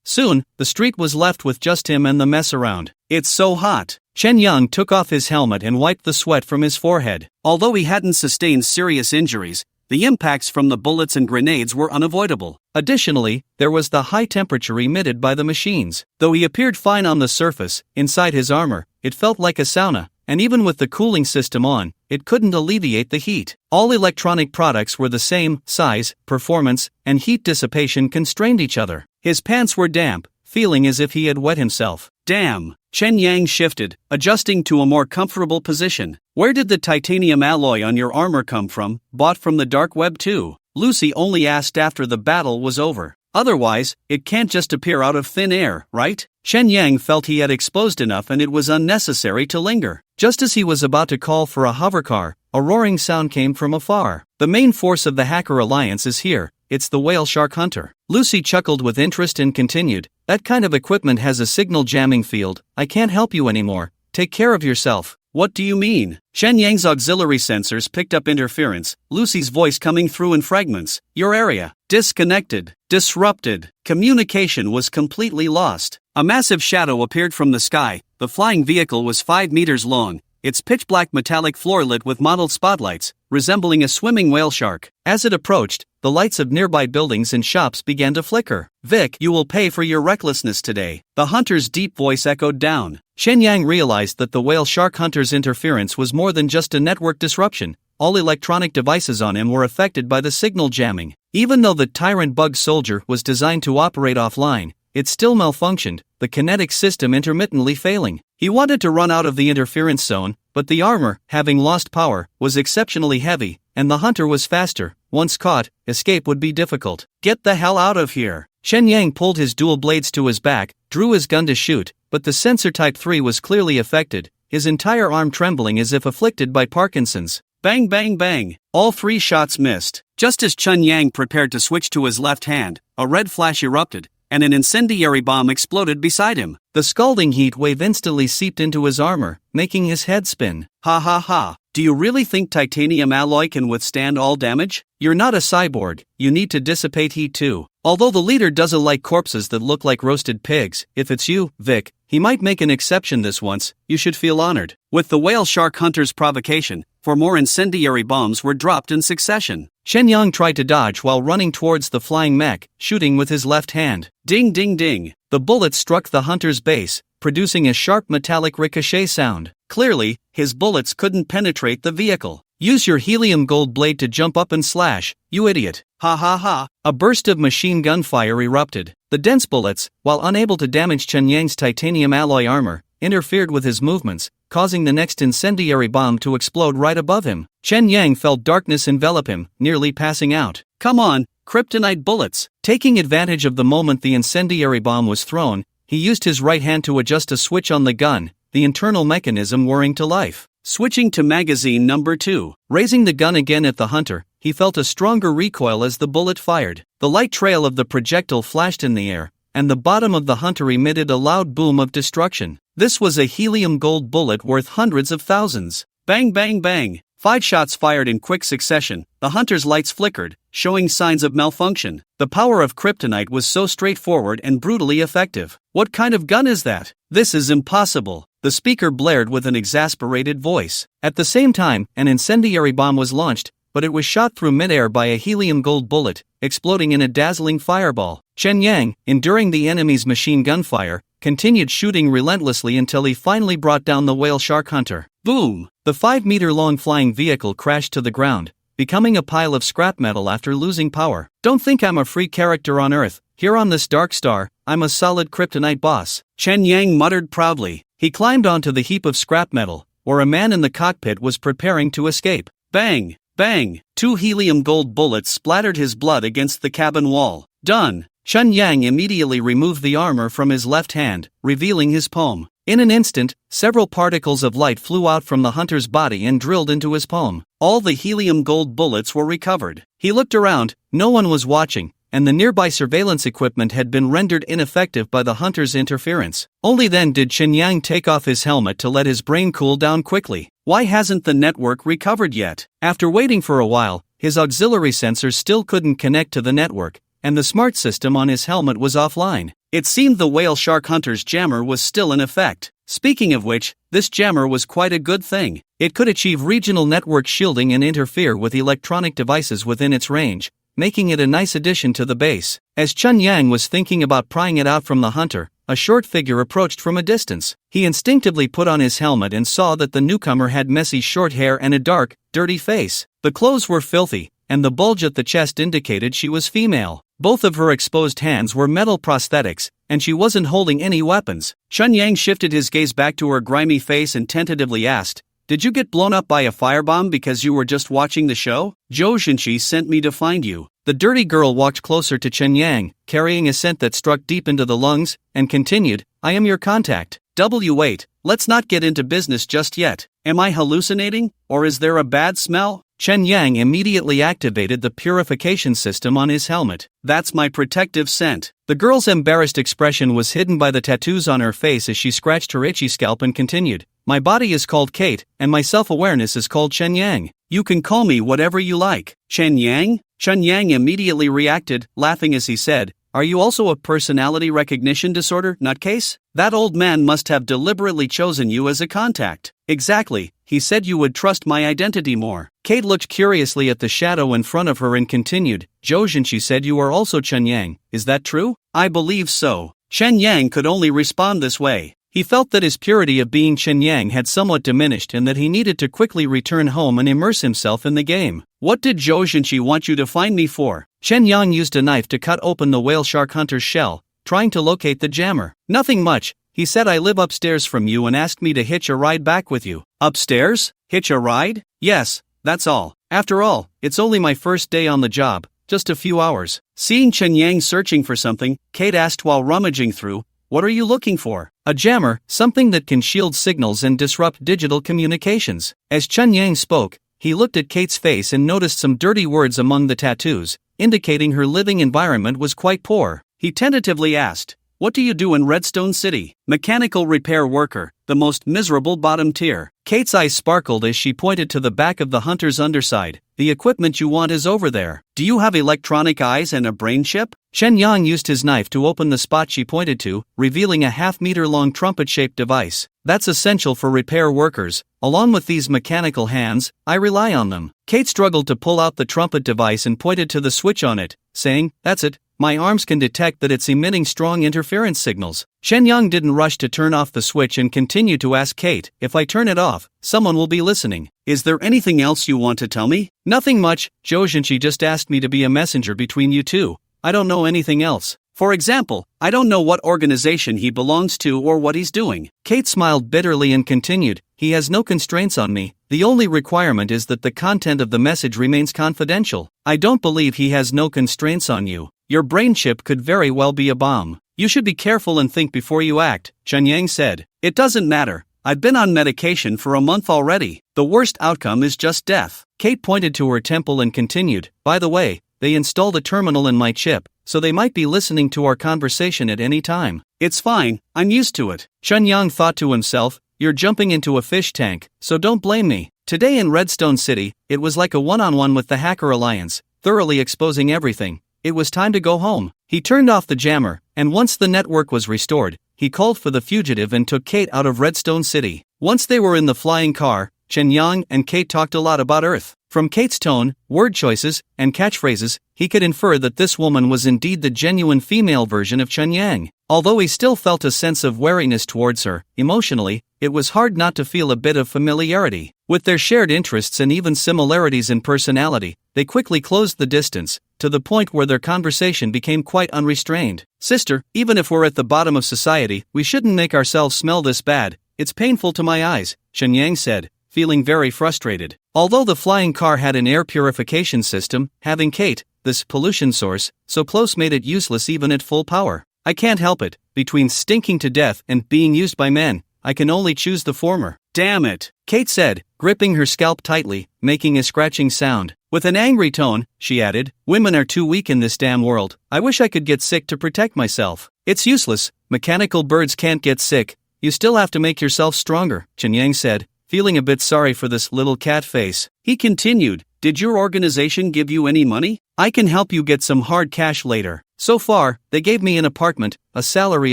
Soon, the street was left with just him and the mess around. It's so hot. Chen Yang took off his helmet and wiped the sweat from his forehead. Although he hadn't sustained serious injuries, the impacts from the bullets and grenades were unavoidable. Additionally, there was the high temperature emitted by the machines. Though he appeared fine on the surface, inside his armor, it felt like a sauna, and even with the cooling system on, it couldn't alleviate the heat. All electronic products were the same, size, performance, and heat dissipation constrained each other. His pants were damp, feeling as if he had wet himself. Damn! Chen Yang shifted, adjusting to a more comfortable position. Where did the titanium alloy on your armor come from? Bought from the dark web too? Lucy only asked after the battle was over. Otherwise, it can't just appear out of thin air, right? Chen Yang felt he had exposed enough and it was unnecessary to linger. Just as he was about to call for a hovercar, a roaring sound came from afar. The main force of the Hacker Alliance is here, it's the whale shark hunter. Lucy chuckled with interest and continued, that kind of equipment has a signal jamming field, I can't help you anymore, take care of yourself. What do you mean? Shen Yang's auxiliary sensors picked up interference, Lucy's voice coming through in fragments. Your area. Disconnected. Disrupted. Communication was completely lost. A massive shadow appeared from the sky. The flying vehicle was 5 meters long, its pitch-black metallic floor lit with mottled spotlights, resembling a swimming whale shark. As it approached, the lights of nearby buildings and shops began to flicker. Vic, you will pay for your recklessness today. The hunter's deep voice echoed down. Shen Yang realized that the whale shark hunter's interference was more than just a network disruption. All electronic devices on him were affected by the signal jamming. Even though the Tyrant Bug Soldier was designed to operate offline, it still malfunctioned, the kinetic system intermittently failing. He wanted to run out of the interference zone, but the armor, having lost power, was exceptionally heavy, and the hunter was faster. Once caught, escape would be difficult. Get the hell out of here! Shen Yang pulled his dual blades to his back, drew his gun to shoot, but the sensor Type 3 was clearly affected, his entire arm trembling as if afflicted by Parkinson's. Bang bang bang! All 3 shots missed. Just as Chun Yang prepared to switch to his left hand, a red flash erupted, and an incendiary bomb exploded beside him. The scalding heat wave instantly seeped into his armor, making his head spin. Ha ha ha! Do you really think titanium alloy can withstand all damage? You're not a cyborg, you need to dissipate heat too. Although the leader doesn't like corpses that look like roasted pigs, if it's you, Vic, he might make an exception this once, you should feel honored. With the whale shark hunter's provocation, 4 more incendiary bombs were dropped in succession. Shen Yang tried to dodge while running towards the flying mech, shooting with his left hand. Ding ding ding! The bullets struck the hunter's base, producing a sharp metallic ricochet sound. Clearly, his bullets couldn't penetrate the vehicle. Use your helium gold blade to jump up and slash, you idiot. Ha ha ha. A burst of machine gun fire erupted. The dense bullets, while unable to damage Chen Yang's titanium alloy armor, interfered with his movements, causing the next incendiary bomb to explode right above him. Chen Yang felt darkness envelop him, nearly passing out. Come on, kryptonite bullets. Taking advantage of the moment the incendiary bomb was thrown, he used his right hand to adjust a switch on the gun, the internal mechanism whirring to life. Switching to magazine number 2. Raising the gun again at the hunter, he felt a stronger recoil as the bullet fired. The light trail of the projectile flashed in the air, and the bottom of the hunter emitted a loud boom of destruction. This was a helium gold bullet worth hundreds of thousands. Bang bang bang! 5 shots fired in quick succession, the hunter's lights flickered, showing signs of malfunction. The power of kryptonite was so straightforward and brutally effective. What kind of gun is that? This is impossible, the speaker blared with an exasperated voice. At the same time, an incendiary bomb was launched, but it was shot through midair by a helium gold bullet, exploding in a dazzling fireball. Chen Yang, enduring the enemy's machine gun fire, continued shooting relentlessly until he finally brought down the whale shark hunter. Boom! The 5-meter-long flying vehicle crashed to the ground, becoming a pile of scrap metal after losing power. Don't think I'm a free character on Earth. Here on this dark star, I'm a solid kryptonite boss. Chen Yang muttered proudly. He climbed onto the heap of scrap metal, where a man in the cockpit was preparing to escape. Bang! Bang! 2 helium gold bullets splattered his blood against the cabin wall. Done! Chen Yang immediately removed the armor from his left hand, revealing his palm. In an instant, several particles of light flew out from the hunter's body and drilled into his palm. All the helium gold bullets were recovered. He looked around, no one was watching, and the nearby surveillance equipment had been rendered ineffective by the hunter's interference. Only then did Chen Yang take off his helmet to let his brain cool down quickly. Why hasn't the network recovered yet? After waiting for a while, his auxiliary sensors still couldn't connect to the network, and the smart system on his helmet was offline. It seemed the whale shark hunter's jammer was still in effect. Speaking of which, this jammer was quite a good thing. It could achieve regional network shielding and interfere with electronic devices within its range, making it a nice addition to the base. As Chun Yang was thinking about prying it out from the hunter, a short figure approached from a distance. He instinctively put on his helmet and saw that the newcomer had messy short hair and a dark, dirty face. The clothes were filthy, and the bulge at the chest indicated she was female. Both of her exposed hands were metal prosthetics, and she wasn't holding any weapons. Chun Yang shifted his gaze back to her grimy face and tentatively asked, "Did you get blown up by a firebomb because you were just watching the show? Zhou Shenqi sent me to find you." The dirty girl walked closer to Chen Yang, carrying a scent that struck deep into the lungs, and continued, "I am your contact. Wait, let's not get into business just yet. Am I hallucinating, or is there a bad smell? Chen Yang immediately activated the purification system on his helmet. That's my protective scent. The girl's embarrassed expression was hidden by the tattoos on her face as she scratched her itchy scalp and continued. My body is called Kate, and my self-awareness is called Chen Yang. You can call me whatever you like. Chen Yang? Chen Yang immediately reacted, laughing as he said, Are you also a personality recognition disorder, nutcase? That old man must have deliberately chosen you as a contact. Exactly, he said you would trust my identity more. Kate looked curiously at the shadow in front of her and continued, Zhou, she said you are also Chen Yang, is that true? I believe so. Chen Yang could only respond this way. He felt that his purity of being Chen Yang had somewhat diminished and that he needed to quickly return home and immerse himself in the game. What did Zhou Zhenqi want you to find me for? Chen Yang used a knife to cut open the whale shark hunter's shell, trying to locate the jammer. Nothing much. He said I live upstairs from you and asked me to hitch a ride back with you. Upstairs? Hitch a ride? Yes, that's all. After all, it's only my first day on the job, just a few hours. Seeing Chen Yang searching for something, Kate asked while rummaging through, What are you looking for? A jammer, something that can shield signals and disrupt digital communications. As Chen Yang spoke, he looked at Kate's face and noticed some dirty words among the tattoos, indicating her living environment was quite poor. He tentatively asked, What do you do in Redstone City? Mechanical repair worker, the most miserable bottom tier. Kate's eyes sparkled as she pointed to the back of the hunter's underside. The equipment you want is over there. Do you have electronic eyes and a brain chip? Chen Yang used his knife to open the spot she pointed to, revealing a half-meter-long trumpet-shaped device. That's essential for repair workers. Along with these mechanical hands, I rely on them. Kate struggled to pull out the trumpet device and pointed to the switch on it, saying, That's it. My arms can detect that it's emitting strong interference signals. Chen Yang didn't rush to turn off the switch and continued to ask Kate, If I turn it off, someone will be listening. Is there anything else you want to tell me? Nothing much. Zhou Zhenqi just asked me to be a messenger between you two. I don't know anything else. For example, I don't know what organization he belongs to or what he's doing. Kate smiled bitterly and continued, He has no constraints on me. The only requirement is that the content of the message remains confidential. I don't believe he has no constraints on you. Your brain chip could very well be a bomb. You should be careful and think before you act, Chen Yang said. It doesn't matter. I've been on medication for a month already. The worst outcome is just death. Kate pointed to her temple and continued, By the way, they installed a terminal in my chip, so they might be listening to our conversation at any time. It's fine, I'm used to it. Chen Yang thought to himself, You're jumping into a fish tank, so don't blame me. Today in Redstone City, it was like a one-on-one with the Hacker Alliance, thoroughly exposing everything. It was time to go home. He turned off the jammer, and once the network was restored, he called for the fugitive and took Kate out of Redstone City. Once they were in the flying car, Chen Yang and Kate talked a lot about Earth. From Kate's tone, word choices, and catchphrases, he could infer that this woman was indeed the genuine female version of Chen Yang. Although he still felt a sense of wariness towards her, emotionally, it was hard not to feel a bit of familiarity. With their shared interests and even similarities in personality, they quickly closed the distance, to the point where their conversation became quite unrestrained. Sister, even if we're at the bottom of society, we shouldn't make ourselves smell this bad. It's painful to my eyes, Chen Yang said, feeling very frustrated. Although the flying car had an air purification system, having Kate, this pollution source, so close made it useless even at full power. I can't help it. Between stinking to death and being used by men, I can only choose the former. Damn it, Kate said, gripping her scalp tightly, making a scratching sound. With an angry tone, she added, Women are too weak in this damn world. I wish I could get sick to protect myself. It's useless. Mechanical birds can't get sick. You still have to make yourself stronger, Chen Yang said, feeling a bit sorry for this little cat face. He continued, Did your organization give you any money? I can help you get some hard cash later. So far, they gave me an apartment, a salary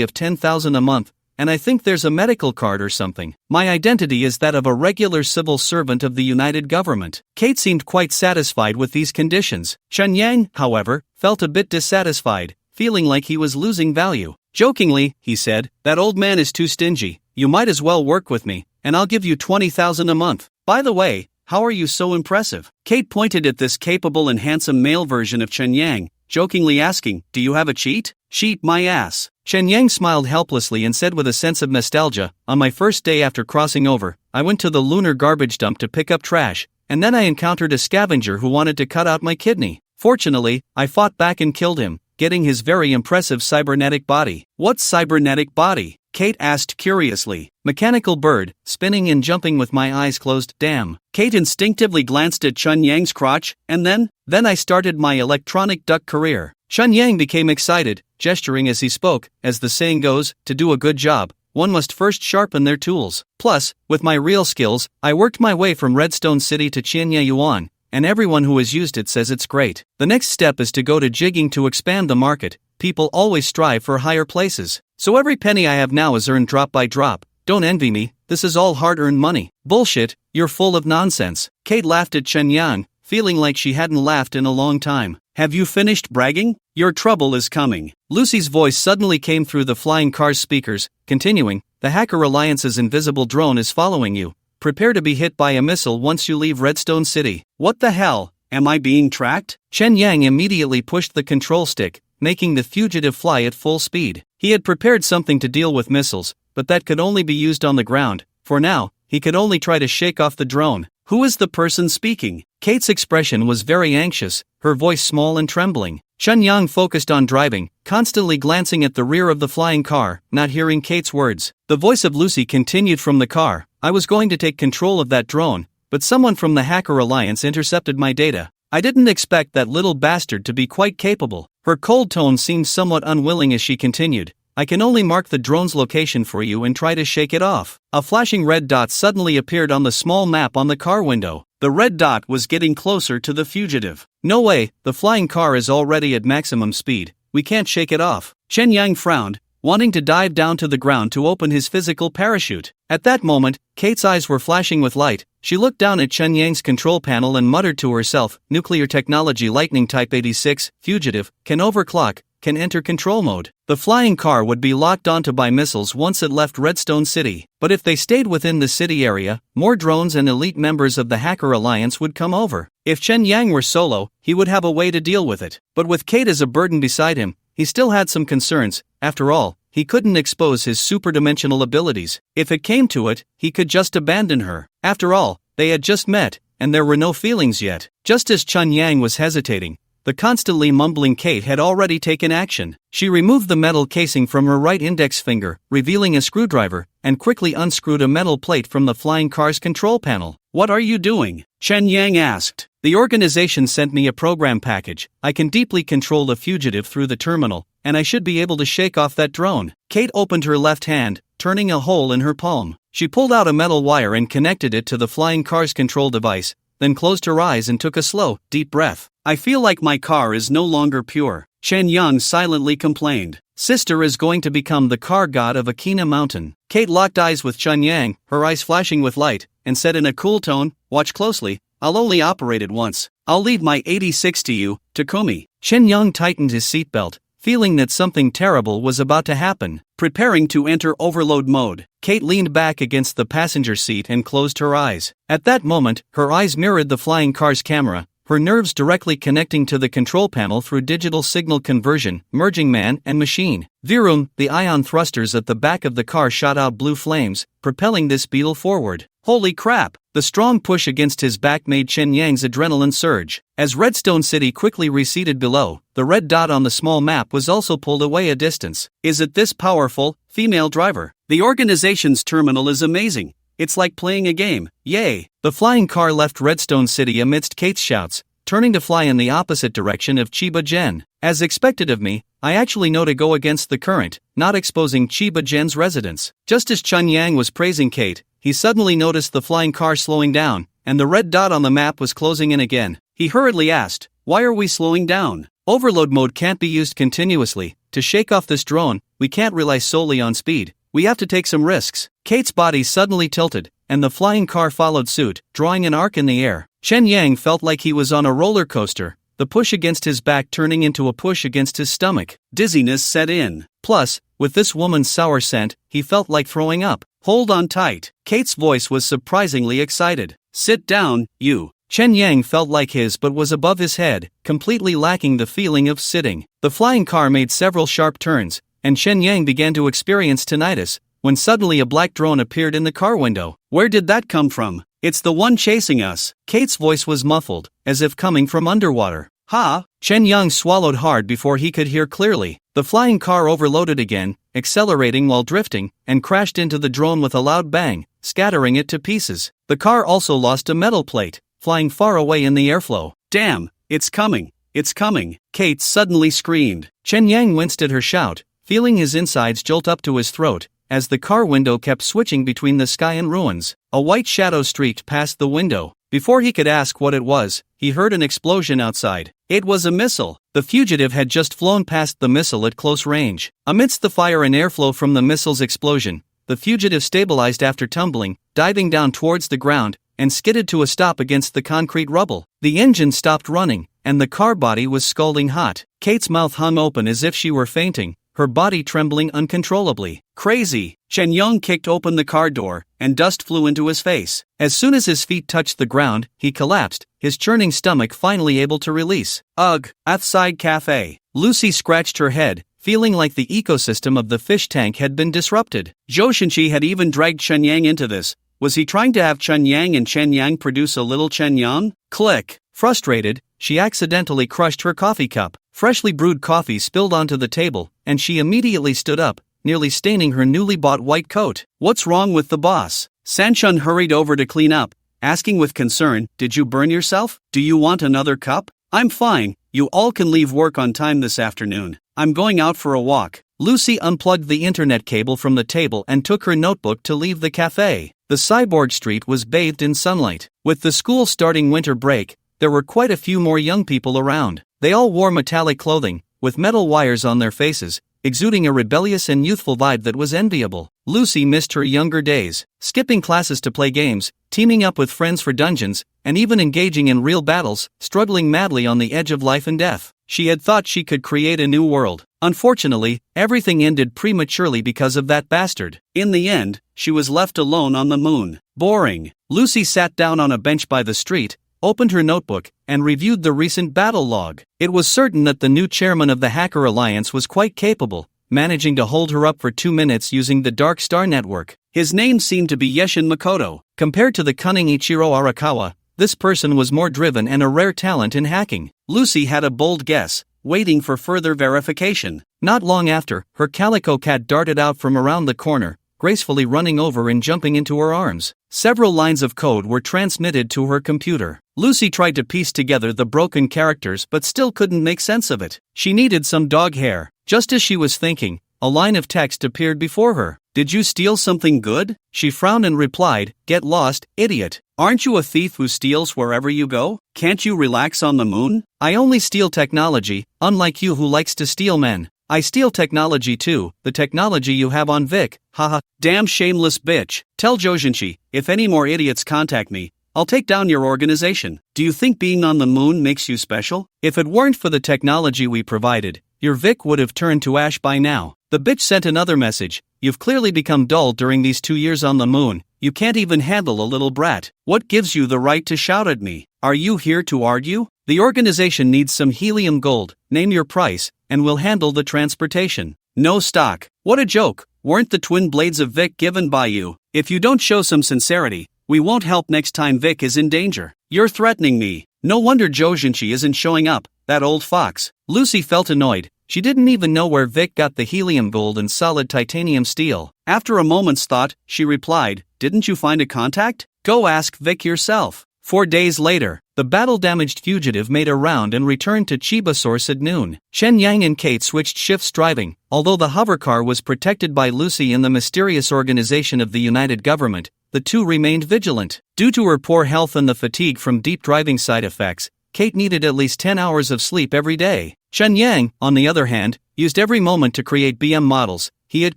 of 10,000 a month, and I think there's a medical card or something. My identity is that of a regular civil servant of the United Government. Kate seemed quite satisfied with these conditions. Chen Yang, however, felt a bit dissatisfied, feeling like he was losing value. Jokingly, he said, That old man is too stingy. You might as well work with me, and I'll give you 20,000 a month. By the way, how are you so impressive? Kate pointed at this capable and handsome male version of Chen Yang, jokingly asking, Do you have a cheat? Sheet my ass. Chen Yang smiled helplessly and said with a sense of nostalgia, On my first day after crossing over, I went to the lunar garbage dump to pick up trash, and then I encountered a scavenger who wanted to cut out my kidney. Fortunately, I fought back and killed him, getting his very impressive cybernetic body. What's cybernetic body? Kate asked curiously. Mechanical bird, spinning and jumping with my eyes closed. Damn. Kate instinctively glanced at Chun Yang's crotch, and then I started my electronic duck career. Chun Yang became excited, gesturing as he spoke. As the saying goes, to do a good job, one must first sharpen their tools. Plus, with my real skills, I worked my way from Redstone City to Qianya Yuan, and everyone who has used it says it's great. The next step is to go to jigging to expand the market. People always strive for higher places. So every penny I have now is earned drop by drop. Don't envy me, this is all hard-earned money. Bullshit, you're full of nonsense. Kate laughed at Chen Yang, feeling like she hadn't laughed in a long time. Have you finished bragging? Your trouble is coming. Lucy's voice suddenly came through the flying car's speakers, continuing, the Hacker Alliance's invisible drone is following you. Prepare to be hit by a missile once you leave Redstone City. What the hell? Am I being tracked? Chen Yang immediately pushed the control stick, making the fugitive fly at full speed. He had prepared something to deal with missiles, but that could only be used on the ground. For now, he could only try to shake off the drone. Who is the person speaking? Kate's expression was very anxious, her voice small and trembling. Chen Yang focused on driving, constantly glancing at the rear of the flying car, not hearing Kate's words. The voice of Lucy continued from the car. I was going to take control of that drone, but someone from the Hacker Alliance intercepted my data. I didn't expect that little bastard to be quite capable. Her cold tone seemed somewhat unwilling as she continued. I can only mark the drone's location for you and try to shake it off. A flashing red dot suddenly appeared on the small map on the car window. The red dot was getting closer to the fugitive. No way, the flying car is already at maximum speed. We can't shake it off. Chen Yang frowned, wanting to dive down to the ground to open his physical parachute. At that moment, Kate's eyes were flashing with light. She looked down at Chen Yang's control panel and muttered to herself, nuclear technology lightning type 86, fugitive, can overclock, can enter control mode. The flying car would be locked onto by missiles once it left Redstone City, but if they stayed within the city area, more drones and elite members of the Hacker Alliance would come over. If Chen Yang were solo, he would have a way to deal with it. But with Kate as a burden beside him, he still had some concerns. After all, he couldn't expose his superdimensional abilities. If it came to it, he could just abandon her. After all, they had just met, and there were no feelings yet. Just as Chun Yang was hesitating, the constantly mumbling Kate had already taken action. She removed the metal casing from her right index finger, revealing a screwdriver, and quickly unscrewed a metal plate from the flying car's control panel. What are you doing? Chen Yang asked. The organization sent me a program package. I can deeply control the fugitive through the terminal, and I should be able to shake off that drone. Kate opened her left hand, turning a hole in her palm. She pulled out a metal wire and connected it to the flying car's control device, then closed her eyes and took a slow, deep breath. I feel like my car is no longer pure, Chen Yang silently complained. Sister is going to become the car god of Akina Mountain. Kate locked eyes with Chun Yang, her eyes flashing with light, and said in a cool tone, watch closely, I'll only operate it once. I'll leave my 86 to you, Takumi. Chen Yang tightened his seatbelt, feeling that something terrible was about to happen. Preparing to enter overload mode, Kate leaned back against the passenger seat and closed her eyes. At that moment, her eyes mirrored the flying car's camera, her nerves directly connecting to the control panel through digital signal conversion, merging man and machine. Virum, the ion thrusters at the back of the car shot out blue flames, propelling this beetle forward. Holy crap! The strong push against his back made Chen Yang's adrenaline surge. As Redstone City quickly receded below, the red dot on the small map was also pulled away a distance. Is it this powerful, female driver? The organization's terminal is amazing. It's like playing a game. Yay! The flying car left Redstone City amidst Kate's shouts, turning to fly in the opposite direction of Chiba Gen. As expected of me, I actually know to go against the current, not exposing Chiba Gen's residence. Just as Chun Yang was praising Kate, he suddenly noticed the flying car slowing down, and the red dot on the map was closing in again. He hurriedly asked, why are we slowing down? Overload mode can't be used continuously. To shake off this drone, we can't rely solely on speed. We have to take some risks. Kate's body suddenly tilted, and the flying car followed suit, drawing an arc in the air. Chen Yang felt like he was on a roller coaster, the push against his back turning into a push against his stomach. Dizziness set in. Plus, with this woman's sour scent, he felt like throwing up. Hold on tight. Kate's voice was surprisingly excited. Sit down, you. Chen Yang felt like his but was above his head, completely lacking the feeling of sitting. The flying car made several sharp turns, and Chen Yang began to experience tinnitus, when suddenly a black drone appeared in the car window. Where did that come from? It's the one chasing us. Kate's voice was muffled, as if coming from underwater. Ha! Chen Yang swallowed hard before he could hear clearly. The flying car overloaded again, accelerating while drifting, and crashed into the drone with a loud bang, scattering it to pieces. The car also lost a metal plate, flying far away in the airflow. Damn, it's coming, it's coming, Kate suddenly screamed. Chen Yang winced at her shout, feeling his insides jolt up to his throat, as the car window kept switching between the sky and ruins. A white shadow streaked past the window. Before he could ask what it was, he heard an explosion outside. It was a missile. The fugitive had just flown past the missile at close range. Amidst the fire and airflow from the missile's explosion, the fugitive stabilized after tumbling, diving down towards the ground, and skidded to a stop against the concrete rubble. The engine stopped running, and the car body was scalding hot. Kate's mouth hung open as if she were fainting, her body trembling uncontrollably. Crazy! Chen Yang kicked open the car door, and dust flew into his face. As soon as his feet touched the ground, he collapsed, his churning stomach finally able to release. Ugh, outside cafe. Lucy scratched her head, feeling like the ecosystem of the fish tank had been disrupted. Zhou Shenqi had even dragged Chen Yang into this. Was he trying to have Chen Yang and Chen Yang produce a little Chen Yang? Click. Frustrated, she accidentally crushed her coffee cup. Freshly brewed coffee spilled onto the table, and she immediately stood up, nearly staining her newly bought white coat. What's wrong with the boss? Sanchun hurried over to clean up, asking with concern, did you burn yourself? Do you want another cup? I'm fine, you all can leave work on time this afternoon. I'm going out for a walk. Lucy unplugged the internet cable from the table and took her notebook to leave the cafe. The cyborg street was bathed in sunlight. With the school starting winter break, there were quite a few more young people around. They all wore metallic clothing, with metal wires on their faces, exuding a rebellious and youthful vibe that was enviable. Lucy missed her younger days, skipping classes to play games, teaming up with friends for dungeons, and even engaging in real battles, struggling madly on the edge of life and death. She had thought she could create a new world. Unfortunately, everything ended prematurely because of that bastard. In the end, she was left alone on the moon. Boring. Lucy sat down on a bench by the street, opened her notebook, and reviewed the recent battle log. It was certain that the new chairman of the Hacker Alliance was quite capable, managing to hold her up for 2 minutes using the Dark Star network. His name seemed to be Yeshin Makoto. Compared to the cunning Ichiro Arakawa, this person was more driven and a rare talent in hacking. Lucy had a bold guess, waiting for further verification. Not long after, her calico cat darted out from around the corner, gracefully running over and jumping into her arms. Several lines of code were transmitted to her computer. Lucy tried to piece together the broken characters but still couldn't make sense of it. She needed some dog hair. Just as she was thinking, a line of text appeared before her. Did you steal something good? She frowned and replied, get lost, idiot. Aren't you a thief who steals wherever you go? Can't you relax on the moon? I only steal technology, unlike you who likes to steal men. I steal technology too, the technology you have on Vic, haha. Damn shameless bitch. Tell Zhou Shenqi, if any more idiots contact me, I'll take down your organization. Do you think being on the moon makes you special? If it weren't for the technology we provided, your Vic would have turned to ash by now. The bitch sent another message. You've clearly become dull during these 2 years on the moon. You can't even handle a little brat. What gives you the right to shout at me? Are you here to argue? The organization needs some helium gold. Name your price, and we'll handle the transportation. No stock. What a joke. Weren't the twin blades of Vic given by you? If you don't show some sincerity, we won't help next time Vic is in danger. You're threatening me. No wonder Zhou Shenqi isn't showing up, that old fox. Lucy felt annoyed. She didn't even know where Vic got the helium gold and solid titanium steel. After a moment's thought, she replied, didn't you find a contact? Go ask Vic yourself. 4 days later, the battle-damaged fugitive made a round and returned to Chiba Source at noon. Chen Yang and Kate switched shifts driving. Although the hovercar was protected by Lucy and the mysterious organization of the United Government, the two remained vigilant. Due to her poor health and the fatigue from deep driving side effects, Kate needed at least 10 hours of sleep every day. Chen Yang, on the other hand, used every moment to create BM models. He had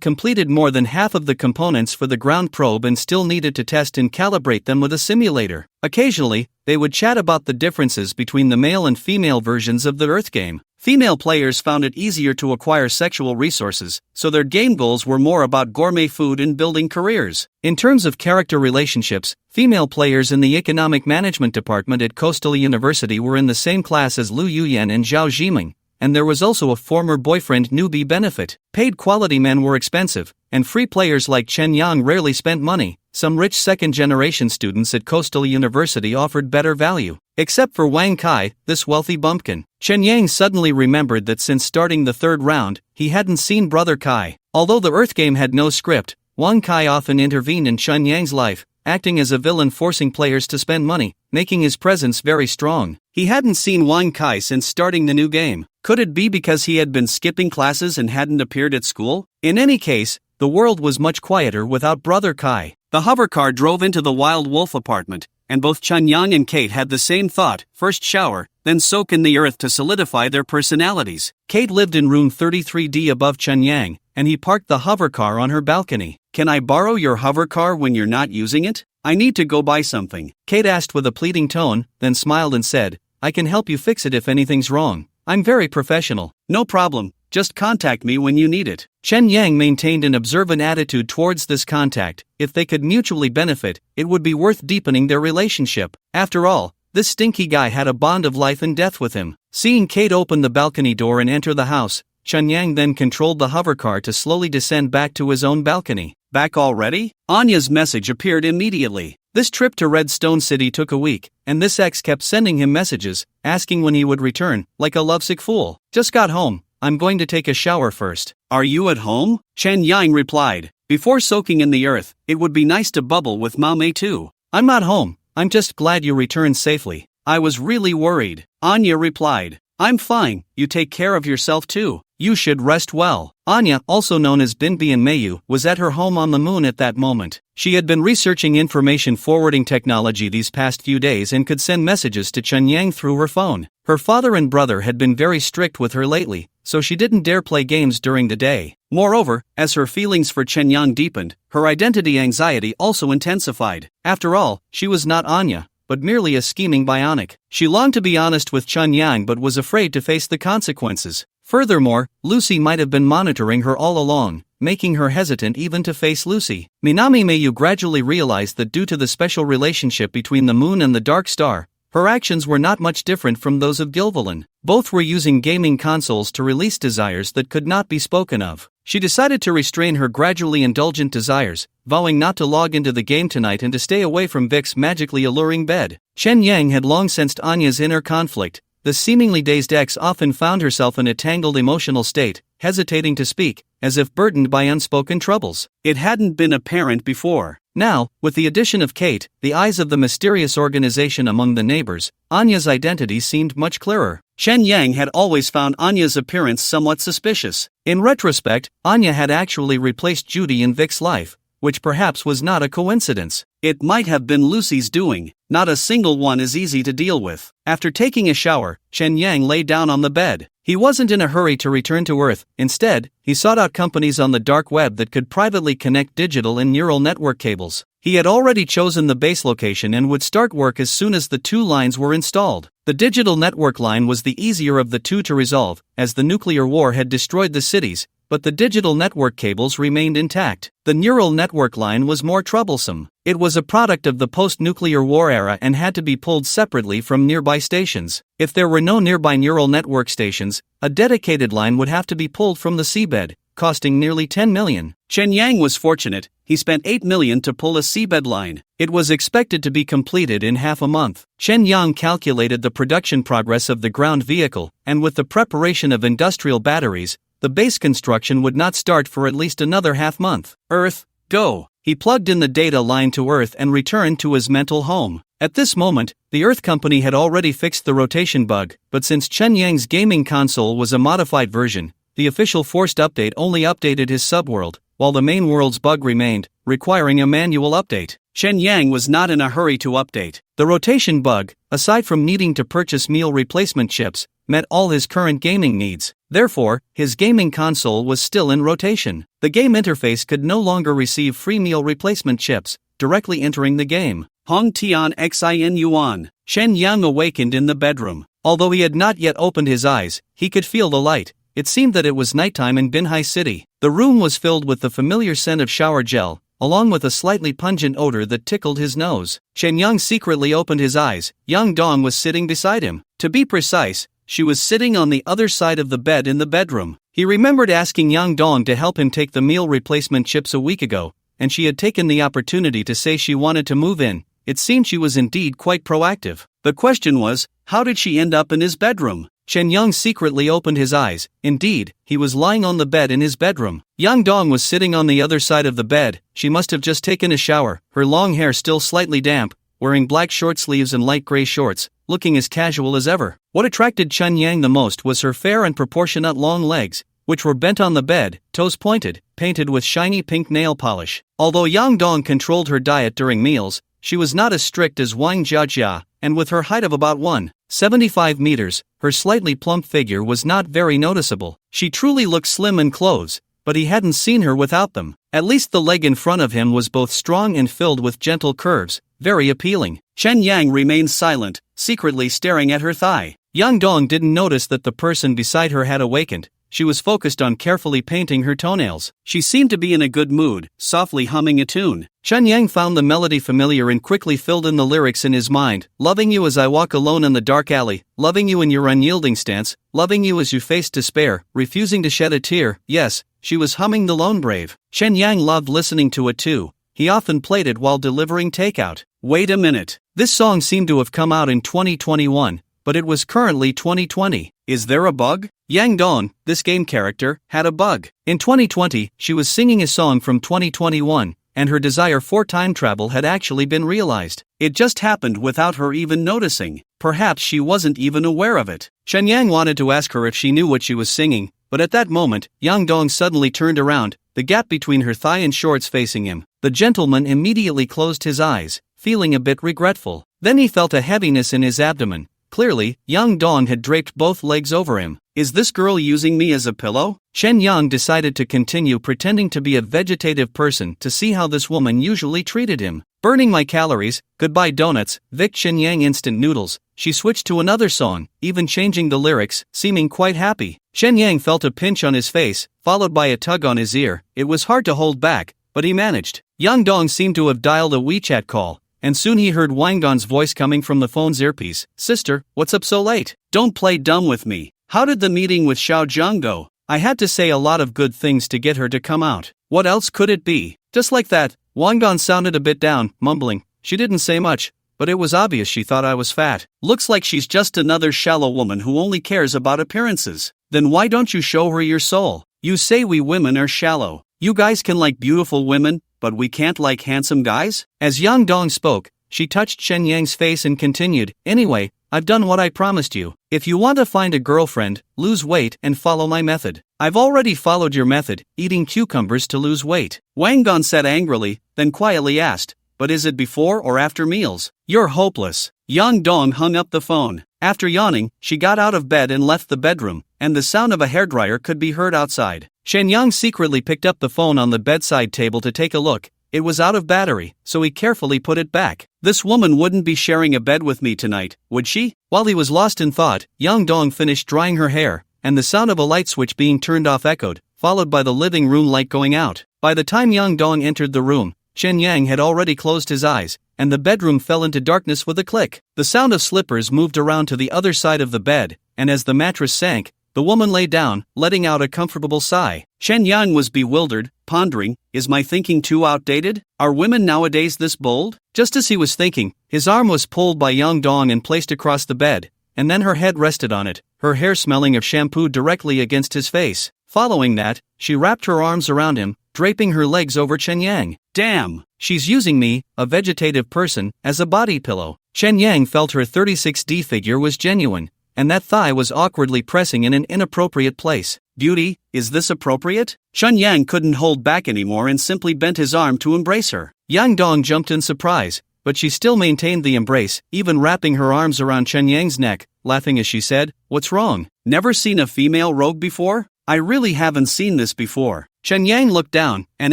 completed more than half of the components for the ground probe and still needed to test and calibrate them with a simulator. Occasionally, they would chat about the differences between the male and female versions of the Earth game. Female players found it easier to acquire sexual resources, so their game goals were more about gourmet food and building careers. In terms of character relationships, female players in the economic management department at Coastal University were in the same class as Lu Yuyan and Zhao Zhiming, and there was also a former boyfriend newbie benefit. Paid quality men were expensive, and free players like Chen Yang rarely spent money. Some rich second-generation students at Coastal University offered better value. Except for Wang Kai, this wealthy bumpkin. Chen Yang suddenly remembered that since starting the third round, he hadn't seen Brother Kai. Although the Earth game had no script, Wang Kai often intervened in Chen Yang's life, acting as a villain forcing players to spend money, making his presence very strong. He hadn't seen Wang Kai since starting the new game. Could it be because he had been skipping classes and hadn't appeared at school? In any case, the world was much quieter without Brother Kai. The hovercar drove into the Wild Wolf apartment, and both Chen Yang and Kate had the same thought: first shower, then soak in the earth to solidify their personalities. Kate lived in room 33D above Chen Yang, and he parked the hovercar on her balcony. "Can I borrow your hovercar when you're not using it? I need to go buy something," Kate asked with a pleading tone, then smiled and said, "I can help you fix it if anything's wrong. I'm very professional." "No problem. Just contact me when you need it." Chen Yang maintained an observant attitude towards this contact. If they could mutually benefit, it would be worth deepening their relationship. After all, this stinky guy had a bond of life and death with him. Seeing Kate open the balcony door and enter the house, Chen Yang then controlled the hovercar to slowly descend back to his own balcony. "Back already?" Anya's message appeared immediately. This trip to Redstone City took a week, and this ex kept sending him messages, asking when he would return, like a lovesick fool. "Just got home. I'm going to take a shower first." "Are you at home?" Chen Yang replied. "Before soaking in the earth, it would be nice to bubble with Mame too." "I'm not home. I'm just glad you returned safely. I was really worried." Anya replied. "I'm fine. You take care of yourself too. You should rest well." Anya, also known as Binbi and Mayu, was at her home on the moon at that moment. She had been researching information forwarding technology these past few days and could send messages to Chen Yang through her phone. Her father and brother had been very strict with her lately, so she didn't dare play games during the day. Moreover, as her feelings for Chen Yang deepened, her identity anxiety also intensified. After all, she was not Anya, but merely a scheming bionic. She longed to be honest with Chen Yang but was afraid to face the consequences. Furthermore, Lucy might have been monitoring her all along, making her hesitant even to face Lucy. Minami Mayu gradually realized that due to the special relationship between the moon and the dark star, her actions were not much different from those of Gilvilan. Both were using gaming consoles to release desires that could not be spoken of. She decided to restrain her gradually indulgent desires, vowing not to log into the game tonight and to stay away from Vic's magically alluring bed. Chen Yang had long sensed Anya's inner conflict. The seemingly dazed ex often found herself in a tangled emotional state, hesitating to speak, as if burdened by unspoken troubles. It hadn't been apparent before. Now, with the addition of Kate, the eyes of the mysterious organization among the neighbors, Anya's identity seemed much clearer. Chen Yang had always found Anya's appearance somewhat suspicious. In retrospect, Anya had actually replaced Judy in Vic's life, which perhaps was not a coincidence. It might have been Lucy's doing. Not a single one is easy to deal with. After taking a shower, Chen Yang lay down on the bed. He wasn't in a hurry to return to Earth. Instead, he sought out companies on the dark web that could privately connect digital and neural network cables. He had already chosen the base location and would start work as soon as the two lines were installed. The digital network line was the easier of the two to resolve, as the nuclear war had destroyed the cities, but the digital network cables remained intact. The neural network line was more troublesome. It was a product of the post-nuclear war era and had to be pulled separately from nearby stations. If there were no nearby neural network stations, a dedicated line would have to be pulled from the seabed, costing nearly 10 million. Chen Yang was fortunate. He spent 8 million to pull a seabed line. It was expected to be completed in half a month. Chen Yang calculated the production progress of the ground vehicle, and with the preparation of industrial batteries, the base construction would not start for at least another half-month. Earth, go! He plugged in the data line to Earth and returned to his mental home. At this moment, the Earth company had already fixed the rotation bug, but since Chen Yang's gaming console was a modified version, the official forced update only updated his subworld, while the main world's bug remained, requiring a manual update. Chen Yang was not in a hurry to update. The rotation bug, aside from needing to purchase meal replacement chips, met all his current gaming needs. Therefore, his gaming console was still in rotation. The game interface could no longer receive free meal replacement chips, directly entering the game. Hong Tian Xin Yuan. Chen Yang awakened in the bedroom. Although he had not yet opened his eyes, he could feel the light. It seemed that it was nighttime in Binhai City. The room was filled with the familiar scent of shower gel, along with a slightly pungent odor that tickled his nose. Chen Yang secretly opened his eyes. Yang Dong was sitting beside him. To be precise, she was sitting on the other side of the bed in the bedroom. He remembered asking Yang Dong to help him take the meal replacement chips a week ago, and she had taken the opportunity to say she wanted to move in. It seemed she was indeed quite proactive. The question was, how did she end up in his bedroom? Chen Yang secretly opened his eyes. Indeed, he was lying on the bed in his bedroom. Yang Dong was sitting on the other side of the bed. She must have just taken a shower, her long hair still slightly damp, wearing black short sleeves and light gray shorts, looking as casual as ever. What attracted Chen Yang the most was her fair and proportionate long legs, which were bent on the bed, toes pointed, painted with shiny pink nail polish. Although Yang Dong controlled her diet during meals, she was not as strict as Wang Jiajia, and with her height of about 1.75 meters, her slightly plump figure was not very noticeable. She truly looked slim in clothes, but he hadn't seen her without them. At least the leg in front of him was both strong and filled with gentle curves, very appealing. Chen Yang remained silent, secretly staring at her thigh. Yang Dong didn't notice that the person beside her had awakened. She was focused on carefully painting her toenails. She seemed to be in a good mood, softly humming a tune. Chen Yang found the melody familiar and quickly filled in the lyrics in his mind. Loving you as I walk alone in the dark alley, loving you in your unyielding stance, loving you as you face despair, refusing to shed a tear. Yes, she was humming The Lone Brave. Chen Yang loved listening to it too. He often played it while delivering takeout. Wait a minute. This song seemed to have come out in 2021, but it was currently 2020. Is there a bug? Yang Dong, this game character, had a bug. In 2020, she was singing a song from 2021, and her desire for time travel had actually been realized. It just happened without her even noticing. Perhaps she wasn't even aware of it. Chen Yang wanted to ask her if she knew what she was singing, but at that moment, Yang Dong suddenly turned around, the gap between her thigh and shorts facing him. The gentleman immediately closed his eyes, feeling a bit regretful. Then he felt a heaviness in his abdomen. Clearly, Yang Dong had draped both legs over him. Is this girl using me as a pillow? Chen Yang decided to continue pretending to be a vegetative person to see how this woman usually treated him. Burning my calories, goodbye donuts, Vic Chen Yang instant noodles. She switched to another song, even changing the lyrics, seeming quite happy. Chen Yang felt a pinch on his face, followed by a tug on his ear. It was hard to hold back, but he managed. Yang Dong seemed to have dialed a WeChat call, and soon he heard Wang Don's voice coming from the phone's earpiece. Sister, what's up so late? Don't play dumb with me. How did the meeting with Xiao Zhang go? I had to say a lot of good things to get her to come out. What else could it be? Just like that, Wang Don sounded a bit down, mumbling. She didn't say much, but it was obvious she thought I was fat. Looks like she's just another shallow woman who only cares about appearances. Then why don't you show her your soul? You say we women are shallow. You guys can like beautiful women, but we can't like handsome guys? As Yang Dong spoke, she touched Chen Yang's face and continued, anyway, I've done what I promised you. If you want to find a girlfriend, lose weight and follow my method. I've already followed your method, eating cucumbers to lose weight. Wang Don said angrily, then quietly asked, but is it before or after meals? You're hopeless. Yang Dong hung up the phone. After yawning, she got out of bed and left the bedroom, and the sound of a hairdryer could be heard outside. Chen Yang secretly picked up the phone on the bedside table to take a look. It was out of battery, so he carefully put it back. This woman wouldn't be sharing a bed with me tonight, would she? While he was lost in thought, Yang Dong finished drying her hair, and the sound of a light switch being turned off echoed, followed by the living room light going out. By the time Yang Dong entered the room, Chen Yang had already closed his eyes, and the bedroom fell into darkness with a click. The sound of slippers moved around to the other side of the bed, and as the mattress sank, the woman lay down, letting out a comfortable sigh. Chen Yang was bewildered, pondering, is my thinking too outdated? Are women nowadays this bold? Just as he was thinking, his arm was pulled by Yang Dong and placed across the bed, and then her head rested on it, her hair smelling of shampoo directly against his face. Following that, she wrapped her arms around him, draping her legs over Chen Yang. Damn! She's using me, a vegetative person, as a body pillow. Chen Yang felt her 36D figure was genuine, and that thigh was awkwardly pressing in an inappropriate place. Beauty, is this appropriate? Chen Yang couldn't hold back anymore and simply bent his arm to embrace her. Yang Dong jumped in surprise, but she still maintained the embrace, even wrapping her arms around Chen Yang's neck, laughing as she said, "What's wrong? Never seen a female rogue before? I really haven't seen this before." Chen Yang looked down, and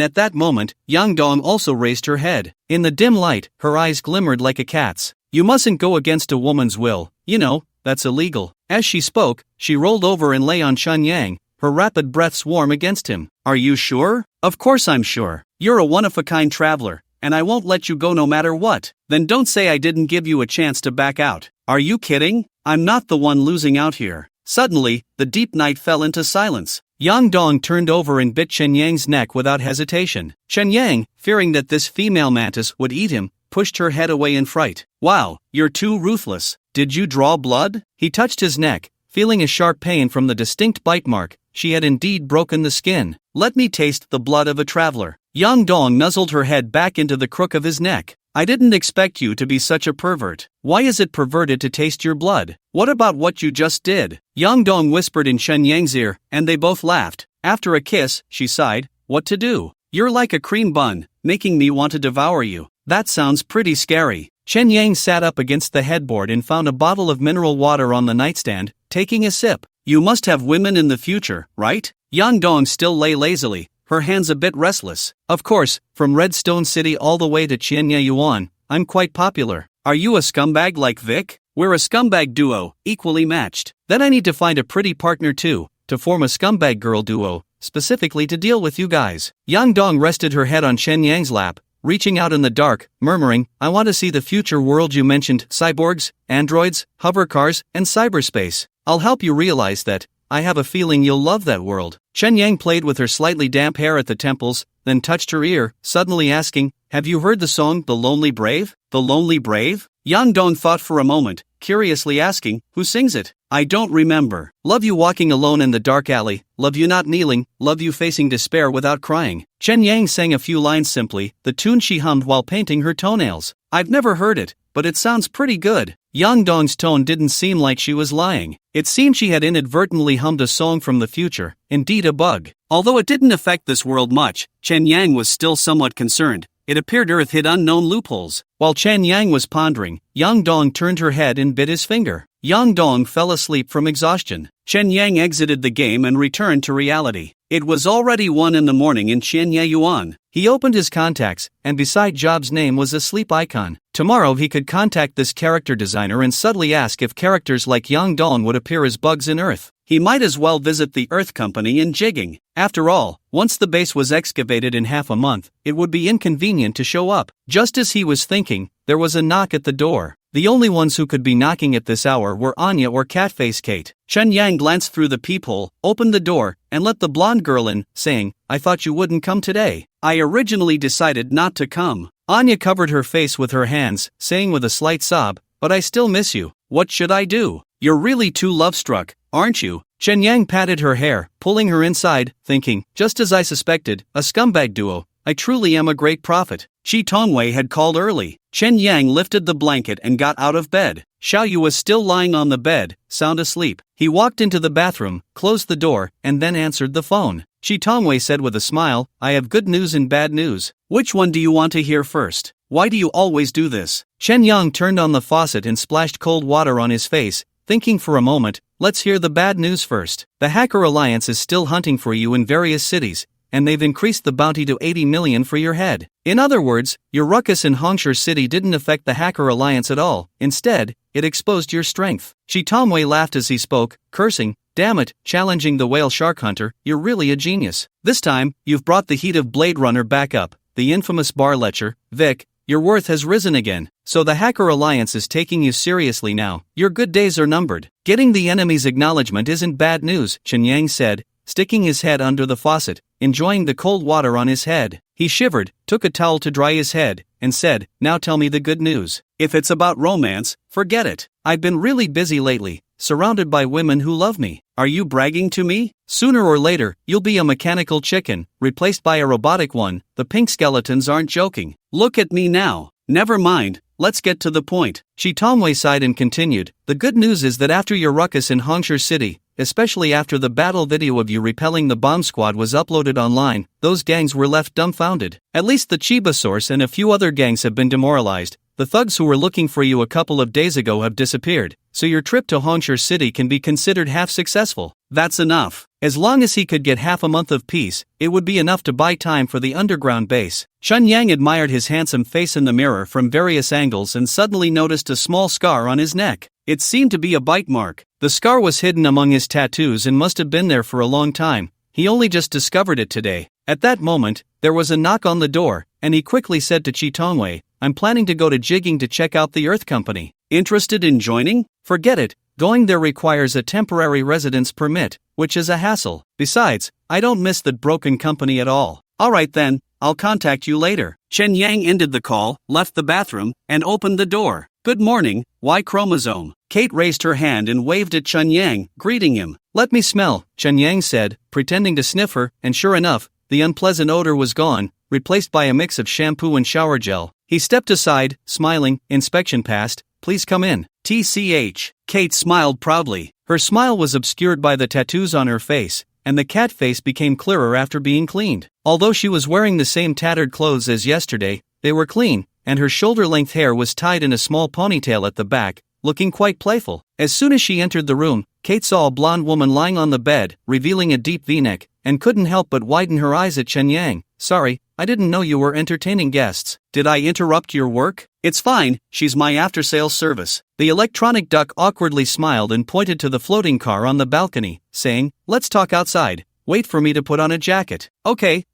at that moment, Yang Dong also raised her head. In the dim light, her eyes glimmered like a cat's. You mustn't go against a woman's will, you know, that's illegal. As she spoke, she rolled over and lay on Chen Yang, her rapid breaths warm against him. Are you sure? Of course I'm sure. You're a one-of-a-kind traveler, and I won't let you go no matter what. Then don't say I didn't give you a chance to back out. Are you kidding? I'm not the one losing out here. Suddenly, the deep night fell into silence. Yang Dong turned over and bit Chen Yang's neck without hesitation. Chen Yang, fearing that this female mantis would eat him, pushed her head away in fright. Wow, you're too ruthless. Did you draw blood? He touched his neck, feeling a sharp pain from the distinct bite mark. She had indeed broken the skin. Let me taste the blood of a traveler. Yang Dong nuzzled her head back into the crook of his neck. I didn't expect you to be such a pervert. Why is it perverted to taste your blood? What about what you just did? Yang Dong whispered in Chen Yang's ear, and they both laughed. After a kiss, she sighed. What to do? You're like a cream bun, making me want to devour you. That sounds pretty scary. Chen Yang sat up against the headboard and found a bottle of mineral water on the nightstand, taking a sip. You must have women in the future, right? Yang Dong still lay lazily, her hands a bit restless. Of course, from Redstone City all the way to Chianya Yuan, I'm quite popular. Are you a scumbag like Vic? We're a scumbag duo, equally matched. Then I need to find a pretty partner too, to form a scumbag girl duo, specifically to deal with you guys. Yang Dong rested her head on Chen Yang's lap, reaching out in the dark, murmuring, I want to see the future world you mentioned, cyborgs, androids, hover cars, and cyberspace. I'll help you realize that. I have a feeling you'll love that world. Chen Yang played with her slightly damp hair at the temples, then touched her ear, suddenly asking, have you heard the song The Lonely Brave? The Lonely Brave? Yang Dong thought for a moment, curiously asking, who sings it? I don't remember. Love you walking alone in the dark alley, love you not kneeling, love you facing despair without crying. Chen Yang sang a few lines simply, the tune she hummed while painting her toenails. I've never heard it, but it sounds pretty good. Yang Dong's tone didn't seem like she was lying. It seemed she had inadvertently hummed a song from the future, indeed a bug. Although it didn't affect this world much, Chen Yang was still somewhat concerned. It appeared Earth hid unknown loopholes. While Chen Yang was pondering, Yang Dong turned her head and bit his finger. Yang Dong fell asleep from exhaustion. Chen Yang exited the game and returned to reality. It was already 1 in the morning in Chianya Yuan. He opened his contacts, and beside Job's name was a sleep icon. Tomorrow he could contact this character designer and subtly ask if characters like Yang Dong would appear as bugs in Earth. He might as well visit the Earth Company in Jigging. After all, once the base was excavated in half a month, it would be inconvenient to show up. Just as he was thinking, there was a knock at the door. The only ones who could be knocking at this hour were Anya or Catface Kate. Chen Yang glanced through the peephole, opened the door, and let the blonde girl in, saying, I thought you wouldn't come today. I originally decided not to come. Anya covered her face with her hands, saying with a slight sob, but I still miss you. What should I do? You're really too love-struck, aren't you? Chen Yang patted her hair, pulling her inside, thinking, just as I suspected, a scumbag duo. I truly am a great prophet. Chi Tongwei had called early. Chen Yang lifted the blanket and got out of bed. Xiaoyu was still lying on the bed, sound asleep. He walked into the bathroom, closed the door, and then answered the phone. Chi Tongwei said with a smile, I have good news and bad news. Which one do you want to hear first? Why do you always do this? Chen Yang turned on the faucet and splashed cold water on his face, thinking for a moment, let's hear the bad news first. The Hacker Alliance is still hunting for you in various cities, and they've increased the bounty to 80 million for your head. In other words, your ruckus in Hongshire City didn't affect the Hacker Alliance at all. Instead, it exposed your strength. Shi Tongwei laughed as he spoke, cursing, damn it, challenging the whale shark hunter, you're really a genius. This time, you've brought the heat of Blade Runner back up, the infamous bar lecture, Vic, your worth has risen again. So the Hacker Alliance is taking you seriously now. Your good days are numbered. Getting the enemy's acknowledgement isn't bad news, Chen Yang said, sticking his head under the faucet, enjoying the cold water on his head. He shivered, took a towel to dry his head, and said, now tell me the good news. If it's about romance, forget it. I've been really busy lately, surrounded by women who love me. Are you bragging to me? Sooner or later, you'll be a mechanical chicken, replaced by a robotic one. The pink skeletons aren't joking. Look at me now. Never mind, let's get to the point. Shi Tongwei sighed and continued, the good news is that after your ruckus in Hongshire City, especially after the battle video of you repelling the bomb squad was uploaded online, those gangs were left dumbfounded. At least the Chiba source and a few other gangs have been demoralized. The thugs who were looking for you a couple of days ago have disappeared, so your trip to Hongshire City can be considered half successful. That's enough. As long as he could get half a month of peace, it would be enough to buy time for the underground base. Chen Yang admired his handsome face in the mirror from various angles and suddenly noticed a small scar on his neck. It seemed to be a bite mark. The scar was hidden among his tattoos and must have been there for a long time. He only just discovered it today. At that moment, there was a knock on the door, and he quickly said to Chi Tongwei, I'm planning to go to Jigging to check out the Earth Company. Interested in joining? Forget it, Going there requires a temporary residence permit, which is a hassle. Besides, I don't miss that broken company at all. Alright then, I'll contact you later. Chen Yang ended the call, left the bathroom, and opened the door. Good morning, Y chromosome. Kate raised her hand and waved at Chen Yang, greeting him. Let me smell, Chen Yang said, pretending to sniff her, and sure enough, the unpleasant odor was gone, replaced by a mix of shampoo and shower gel. He stepped aside, smiling. Inspection passed. Please come in. TCH. Kate smiled proudly. Her smile was obscured by the tattoos on her face, and the cat face became clearer after being cleaned. Although she was wearing the same tattered clothes as yesterday, they were clean, and her shoulder-length hair was tied in a small ponytail at the back, looking quite playful. As soon as she entered the room, Kate saw a blonde woman lying on the bed, revealing a deep V-neck, and couldn't help but widen her eyes at Chen Yang. Sorry, I didn't know you were entertaining guests. Did I interrupt your work? It's fine, she's my after-sales service. The electronic duck awkwardly smiled and pointed to the floating car on the balcony, saying, let's talk outside. Wait for me to put on a jacket. Okay.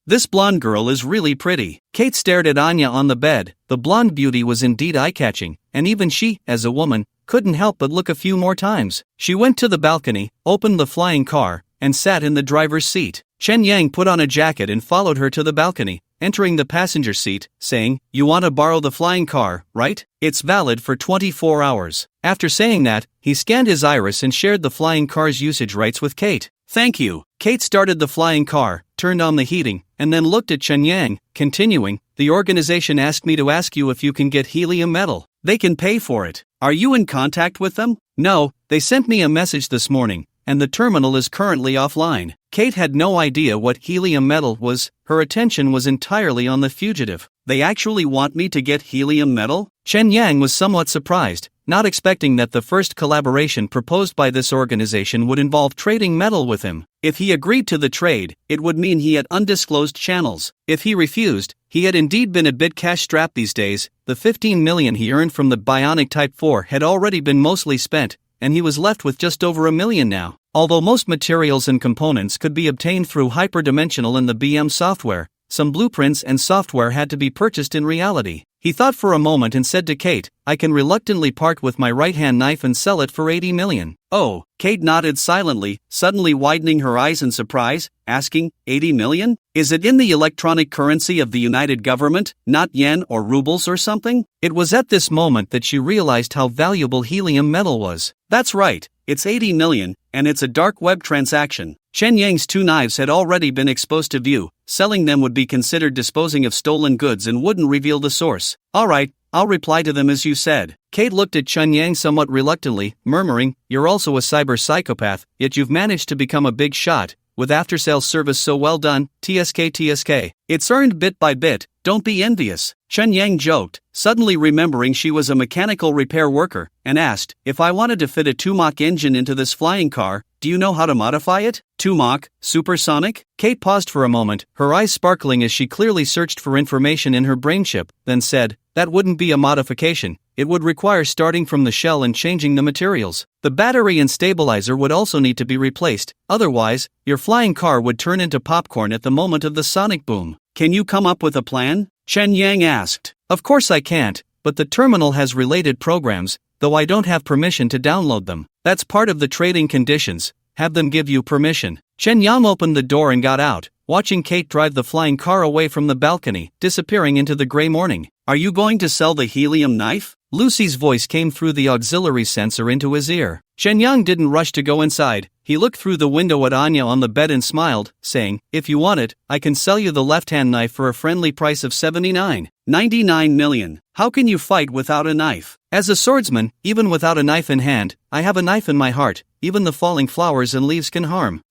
This blonde girl is really pretty. Kate stared at Anya on the bed. The blonde beauty was indeed eye-catching, and even she, as a woman, couldn't help but look a few more times. She went to the balcony, opened the flying car, and sat in the driver's seat. Chen Yang put on a jacket and followed her to the balcony, entering the passenger seat, saying, you want to borrow the flying car, right? It's valid for 24 hours. After saying that, he scanned his iris and shared the flying car's usage rights with Kate. Thank you. Kate started the flying car, turned on the heating, and then looked at Chen Yang, continuing, the organization asked me to ask you if you can get helium metal. They can pay for it. Are you in contact with them? No, they sent me a message this morning, and the terminal is currently offline. Kate had no idea what helium metal was. Her attention was entirely on the fugitive. They actually want me to get helium metal? Chen Yang was somewhat surprised, not expecting that the first collaboration proposed by this organization would involve trading metal with him. If he agreed to the trade, it would mean he had undisclosed channels. If he refused, he had indeed been a bit cash-strapped these days. The 15 million he earned from the bionic Type 4 had already been mostly spent, and he was left with just over $1 million now. Although most materials and components could be obtained through hyperdimensional and the BM software, some blueprints and software had to be purchased in reality. He thought for a moment and said to Kate, I can reluctantly part with my right-hand knife and sell it for 80 million. Oh, Kate nodded silently, suddenly widening her eyes in surprise, asking, 80 million? Is it in the electronic currency of the United Government, not yen or rubles or something? It was at this moment that she realized how valuable helium metal was. That's right, it's 80 million, and it's a dark web transaction. Chen Yang's 2 knives had already been exposed to view. Selling them would be considered disposing of stolen goods and wouldn't reveal the source. Alright, I'll reply to them as you said. Kate looked at Chen Yang somewhat reluctantly, murmuring, you're also a cyber psychopath, yet you've managed to become a big shot. With after-sales service so well done, TSK. It's earned bit by bit, don't be envious. Chen Yang joked, suddenly remembering she was a mechanical repair worker, and asked, if I wanted to fit a 2 Mach engine into this flying car, do you know how to modify it? 2 Mach, supersonic? Kate paused for a moment, her eyes sparkling as she clearly searched for information in her brain chip, then said, that wouldn't be a modification. It would require starting from the shell and changing the materials. The battery and stabilizer would also need to be replaced, otherwise, your flying car would turn into popcorn at the moment of the sonic boom. Can you come up with a plan? Chen Yang asked. Of course I can't, but the terminal has related programs, though I don't have permission to download them. That's part of the trading conditions, have them give you permission. Chen Yang opened the door and got out, watching Kate drive the flying car away from the balcony, disappearing into the gray morning. Are you going to sell the helium knife? Lucy's voice came through the auxiliary sensor into his ear. Chen Yang didn't rush to go inside. He looked through the window at Anya on the bed and smiled, saying, if you want it, I can sell you the left-hand knife for a friendly price of 99 million. How can you fight without a knife? As a swordsman, even without a knife in hand, I have a knife in my heart. Even the falling flowers and leaves can harm.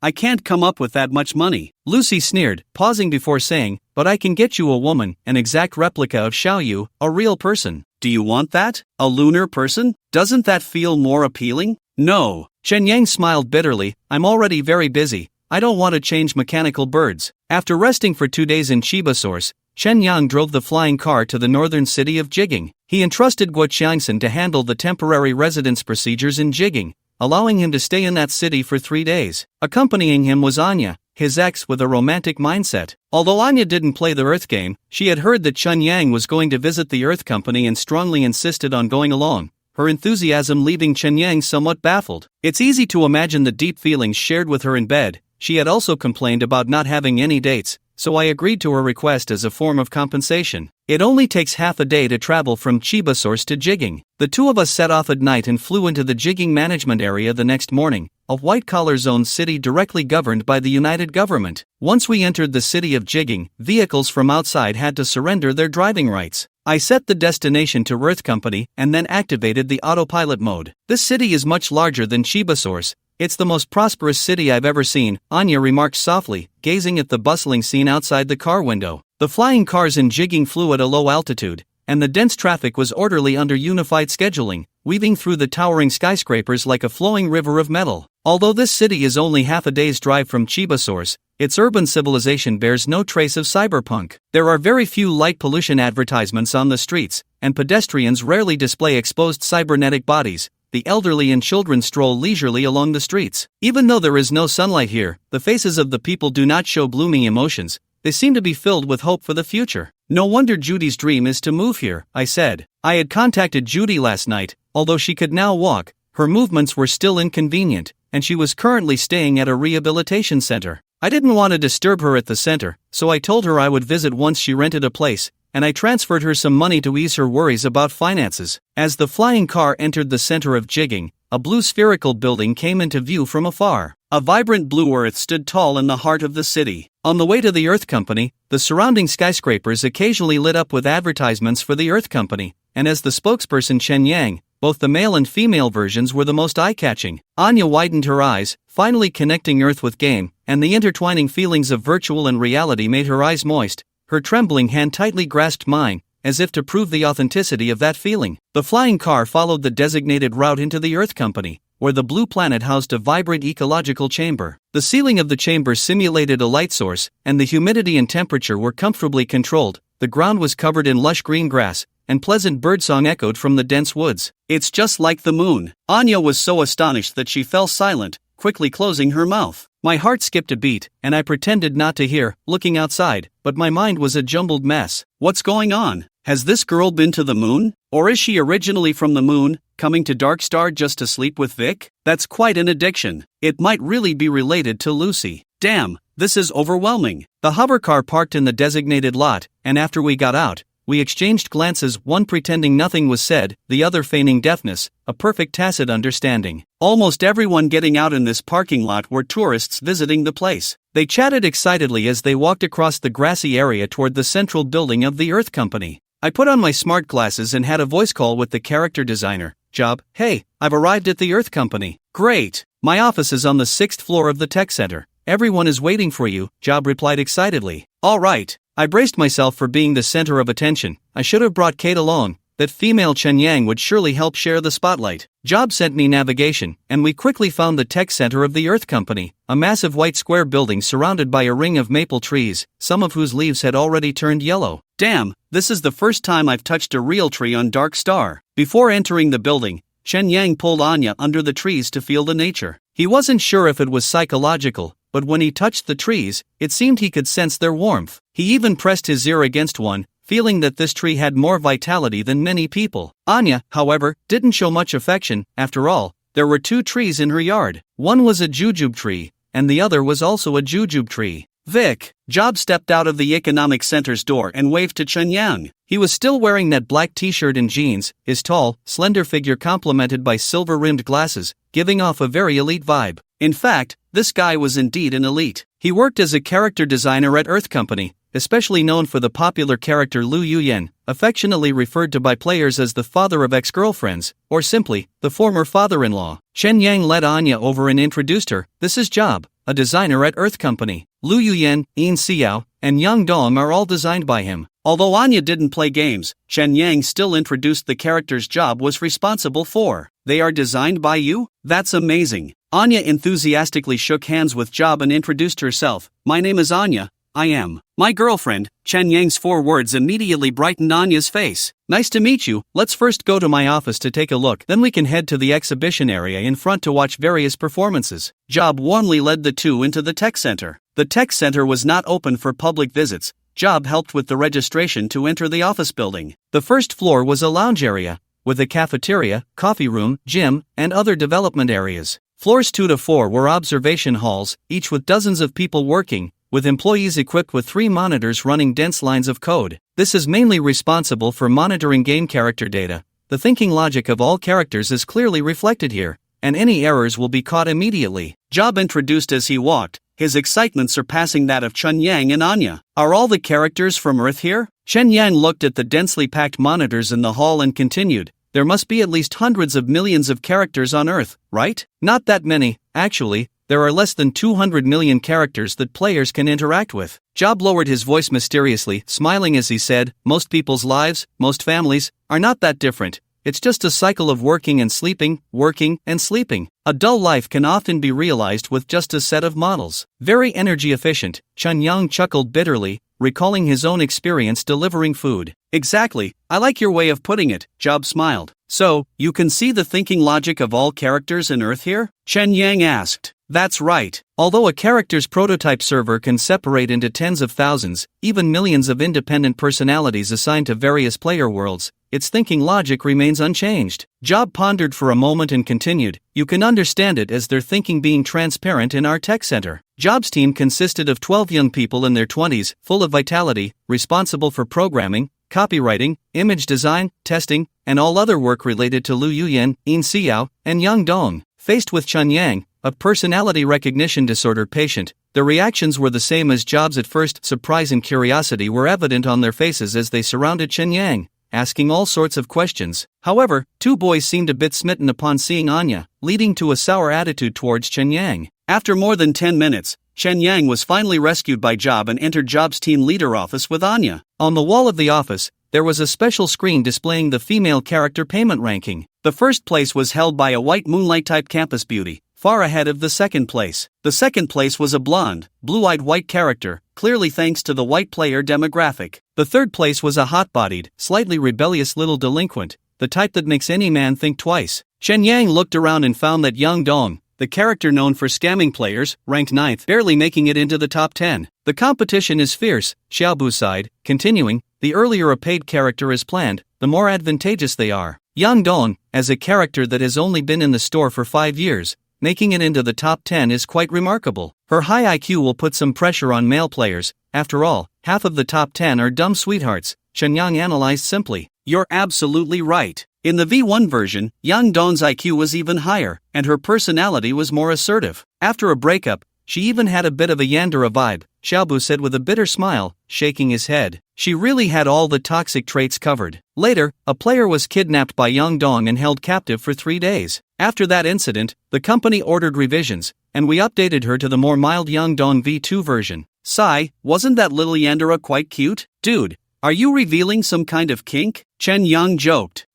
I can't come up with that much money. Lucy sneered, pausing before saying, but I can get you a woman, an exact replica of Xiaoyu, a real person. Do you want that? A lunar person? Doesn't that feel more appealing? No. Chen Yang smiled bitterly, I'm already very busy. I don't want to change mechanical birds. After resting for 2 days in Chiba Source, Chen Yang drove the flying car to the northern city of Jigging. He entrusted Guo Qiangsen to handle the temporary residence procedures in Jigging, allowing him to stay in that city for 3 days. Accompanying him was Anya, his ex with a romantic mindset. Although Anya didn't play the Earth game, she had heard that Chen Yang was going to visit the Earth Company and strongly insisted on going along. her enthusiasm leaving Chen Yang somewhat baffled. It's easy to imagine the deep feelings shared with her in bed. She had also complained about not having any dates, so I agreed to her request as a form of compensation. It only takes half a day to travel from Chiba Source to Jigging. The two of us set off at night and flew into the Jigging management area the next morning, a white-collar zone city directly governed by the United Government. Once we entered the city of Jigging, vehicles from outside had to surrender their driving rights. I set the destination to Earth Company and then activated the autopilot mode. This city is much larger than Chiba Source. It's the most prosperous city I've ever seen, Anya remarked softly, gazing at the bustling scene outside the car window. The flying cars in Jigging flew at a low altitude, and the dense traffic was orderly under unified scheduling, weaving through the towering skyscrapers like a flowing river of metal. Although this city is only half a day's drive from Chiba Source, its urban civilization bears no trace of cyberpunk. There are very few light pollution advertisements on the streets, and pedestrians rarely display exposed cybernetic bodies. The elderly and children stroll leisurely along the streets. Even though there is no sunlight here, the faces of the people do not show blooming emotions. They seem to be filled with hope for the future. No wonder Judy's dream is to move here, I said. I had contacted Judy last night. Although she could now walk, her movements were still inconvenient, and she was currently staying at a rehabilitation center. I didn't want to disturb her at the center, so I told her I would visit once she rented a place, and I transferred her some money to ease her worries about finances. As the flying car entered the center of Jigging, a blue spherical building came into view from afar. A vibrant blue earth stood tall in the heart of the city. On the way to the Earth Company, the surrounding skyscrapers occasionally lit up with advertisements for the Earth Company, and as the spokesperson Chen Yang, both the male and female versions were the most eye-catching. Anya widened her eyes, finally connecting Earth with game, and the intertwining feelings of virtual and reality made her eyes moist. Her trembling hand tightly grasped mine, as if to prove the authenticity of that feeling. The flying car followed the designated route into the Earth Company, where the blue planet housed a vibrant ecological chamber. The ceiling of the chamber simulated a light source, and the humidity and temperature were comfortably controlled. The ground was covered in lush green grass, and pleasant birdsong echoed from the dense woods. It's just like the moon. Anya was so astonished that she fell silent, quickly closing her mouth. My heart skipped a beat, and I pretended not to hear, looking outside, but my mind was a jumbled mess. What's going on? Has this girl been to the moon? Or is she originally from the moon, coming to Darkstar just to sleep with Vic? That's quite an addiction. It might really be related to Lucy. Damn, this is overwhelming. The hovercar parked in the designated lot, and after we got out, we exchanged glances, one pretending nothing was said, the other feigning deafness, a perfect tacit understanding. Almost everyone getting out in this parking lot were tourists visiting the place. They chatted excitedly as they walked across the grassy area toward the central building of the Earth Company. I put on my smart glasses and had a voice call with the character designer. Job, hey, I've arrived at the Earth Company. Great. My office is on the 6th floor of the tech center. Everyone is waiting for you, Job replied excitedly. All right. I braced myself for being the center of attention. I should have brought Kate along. That female Chen Yang would surely help share the spotlight. Job sent me navigation, and we quickly found the tech center of the Earth Company, a massive white square building surrounded by a ring of maple trees, some of whose leaves had already turned yellow. Damn, this is the first time I've touched a real tree on Dark Star. Before entering the building, Chen Yang pulled Anya under the trees to feel the nature. He wasn't sure if it was psychological, but when he touched the trees, it seemed he could sense their warmth. He even pressed his ear against one, feeling that this tree had more vitality than many people. Anya, however, didn't show much affection. After all, there were 2 trees in her yard. One was a jujube tree, and the other was also a jujube tree. Vic. Job stepped out of the economic center's door and waved to Chen Yang. He was still wearing that black t-shirt and jeans, his tall, slender figure complemented by silver-rimmed glasses, giving off a very elite vibe. In fact, this guy was indeed an elite. He worked as a character designer at Earth Company, especially known for the popular character Lu Yuyen, affectionately referred to by players as the father of ex-girlfriends, or simply, the former father-in-law. Chen Yang led Anya over and introduced her. This is Job, a designer at Earth Company. Lu Yuyen, Yin Xiao, and Yang Dong are all designed by him. Although Anya didn't play games, Chen Yang still introduced the characters Job was responsible for. They are designed by you? That's amazing. Anya enthusiastically shook hands with Job and introduced herself. My name is Anya. I am my girlfriend. Chen Yang's 4 words immediately brightened Anya's face. Nice to meet you. Let's first go to my office to take a look, then we can head to the exhibition area in front to watch various performances. Job warmly led the two into the tech center. The tech center was not open for public visits. Job helped with the registration to enter the office building. The first floor was a lounge area, with a cafeteria, coffee room, gym, and other development areas. Floors 2 to 4 were observation halls, each with dozens of people working, with employees equipped with 3 monitors running dense lines of code. This is mainly responsible for monitoring game character data. The thinking logic of all characters is clearly reflected here, and any errors will be caught immediately. Job introduced as he walked, his excitement surpassing that of Chun Yang and Anya. Are all the characters from Earth here? Chen Yang looked at the densely packed monitors in the hall and continued, there must be at least hundreds of millions of characters on Earth, right? Not that many, actually. There are less than 200 million characters that players can interact with. Job lowered his voice mysteriously, smiling as he said, most people's lives, most families, are not that different. It's just a cycle of working and sleeping, working and sleeping. A dull life can often be realized with just a set of models. Very energy efficient, Chun Yang chuckled bitterly, recalling his own experience delivering food. Exactly, I like your way of putting it, Job smiled. So, you can see the thinking logic of all characters in Earth here? Chen Yang asked. That's right. Although a character's prototype server can separate into tens of thousands, even millions of independent personalities assigned to various player worlds, its thinking logic remains unchanged. Job pondered for a moment and continued, you can understand it as their thinking being transparent in our tech center. Job's team consisted of 12 young people in their 20s, full of vitality, responsible for programming, copywriting, image design, testing, and all other work related to Lu Yuyan, Yin Xiao, and Yang Dong. Faced with Chun Yang, a personality recognition disorder patient, their reactions were the same as Job's at first. Surprise and curiosity were evident on their faces as they surrounded Chun Yang, asking all sorts of questions. However, 2 boys seemed a bit smitten upon seeing Anya, leading to a sour attitude towards Chun Yang. After more than 10 minutes, Chen Yang was finally rescued by Job and entered Job's team leader office with Anya. On the wall of the office, there was a special screen displaying the female character payment ranking. The first place was held by a white moonlight-type campus beauty, far ahead of the second place. The second place was a blonde, blue-eyed white character, clearly thanks to the white player demographic. The third place was a hot-bodied, slightly rebellious little delinquent, the type that makes any man think twice. Chen Yang looked around and found that Yang Dong, the character known for scamming players, ranked 9th, barely making it into the top 10. The competition is fierce, Xiaobu sighed, continuing, the earlier a paid character is planned, the more advantageous they are. Yang Dong, as a character that has only been in the store for 5 years, making it into the top 10 is quite remarkable. Her high IQ will put some pressure on male players. After all, half of the top 10 are dumb sweethearts, Chen Yang analyzed simply. You're absolutely right. In the V1 version, Yang Dong's IQ was even higher, and her personality was more assertive. After a breakup, she even had a bit of a Yandere vibe, Xiaobu said with a bitter smile, shaking his head. She really had all the toxic traits covered. Later, a player was kidnapped by Yang Dong and held captive for 3 days. After that incident, the company ordered revisions, and we updated her to the more mild Yang Dong V2 version. Sigh, wasn't that little Yandere quite cute? Dude, are you revealing some kind of kink? Chen Yang joked.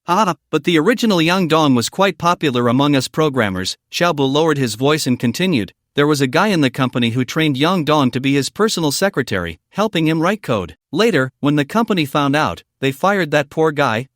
But the original Yang Dong was quite popular among us programmers. Xiaobu lowered his voice and continued. There was a guy in the company who trained Yang Dong to be his personal secretary, helping him write code. Later, when the company found out, they fired that poor guy.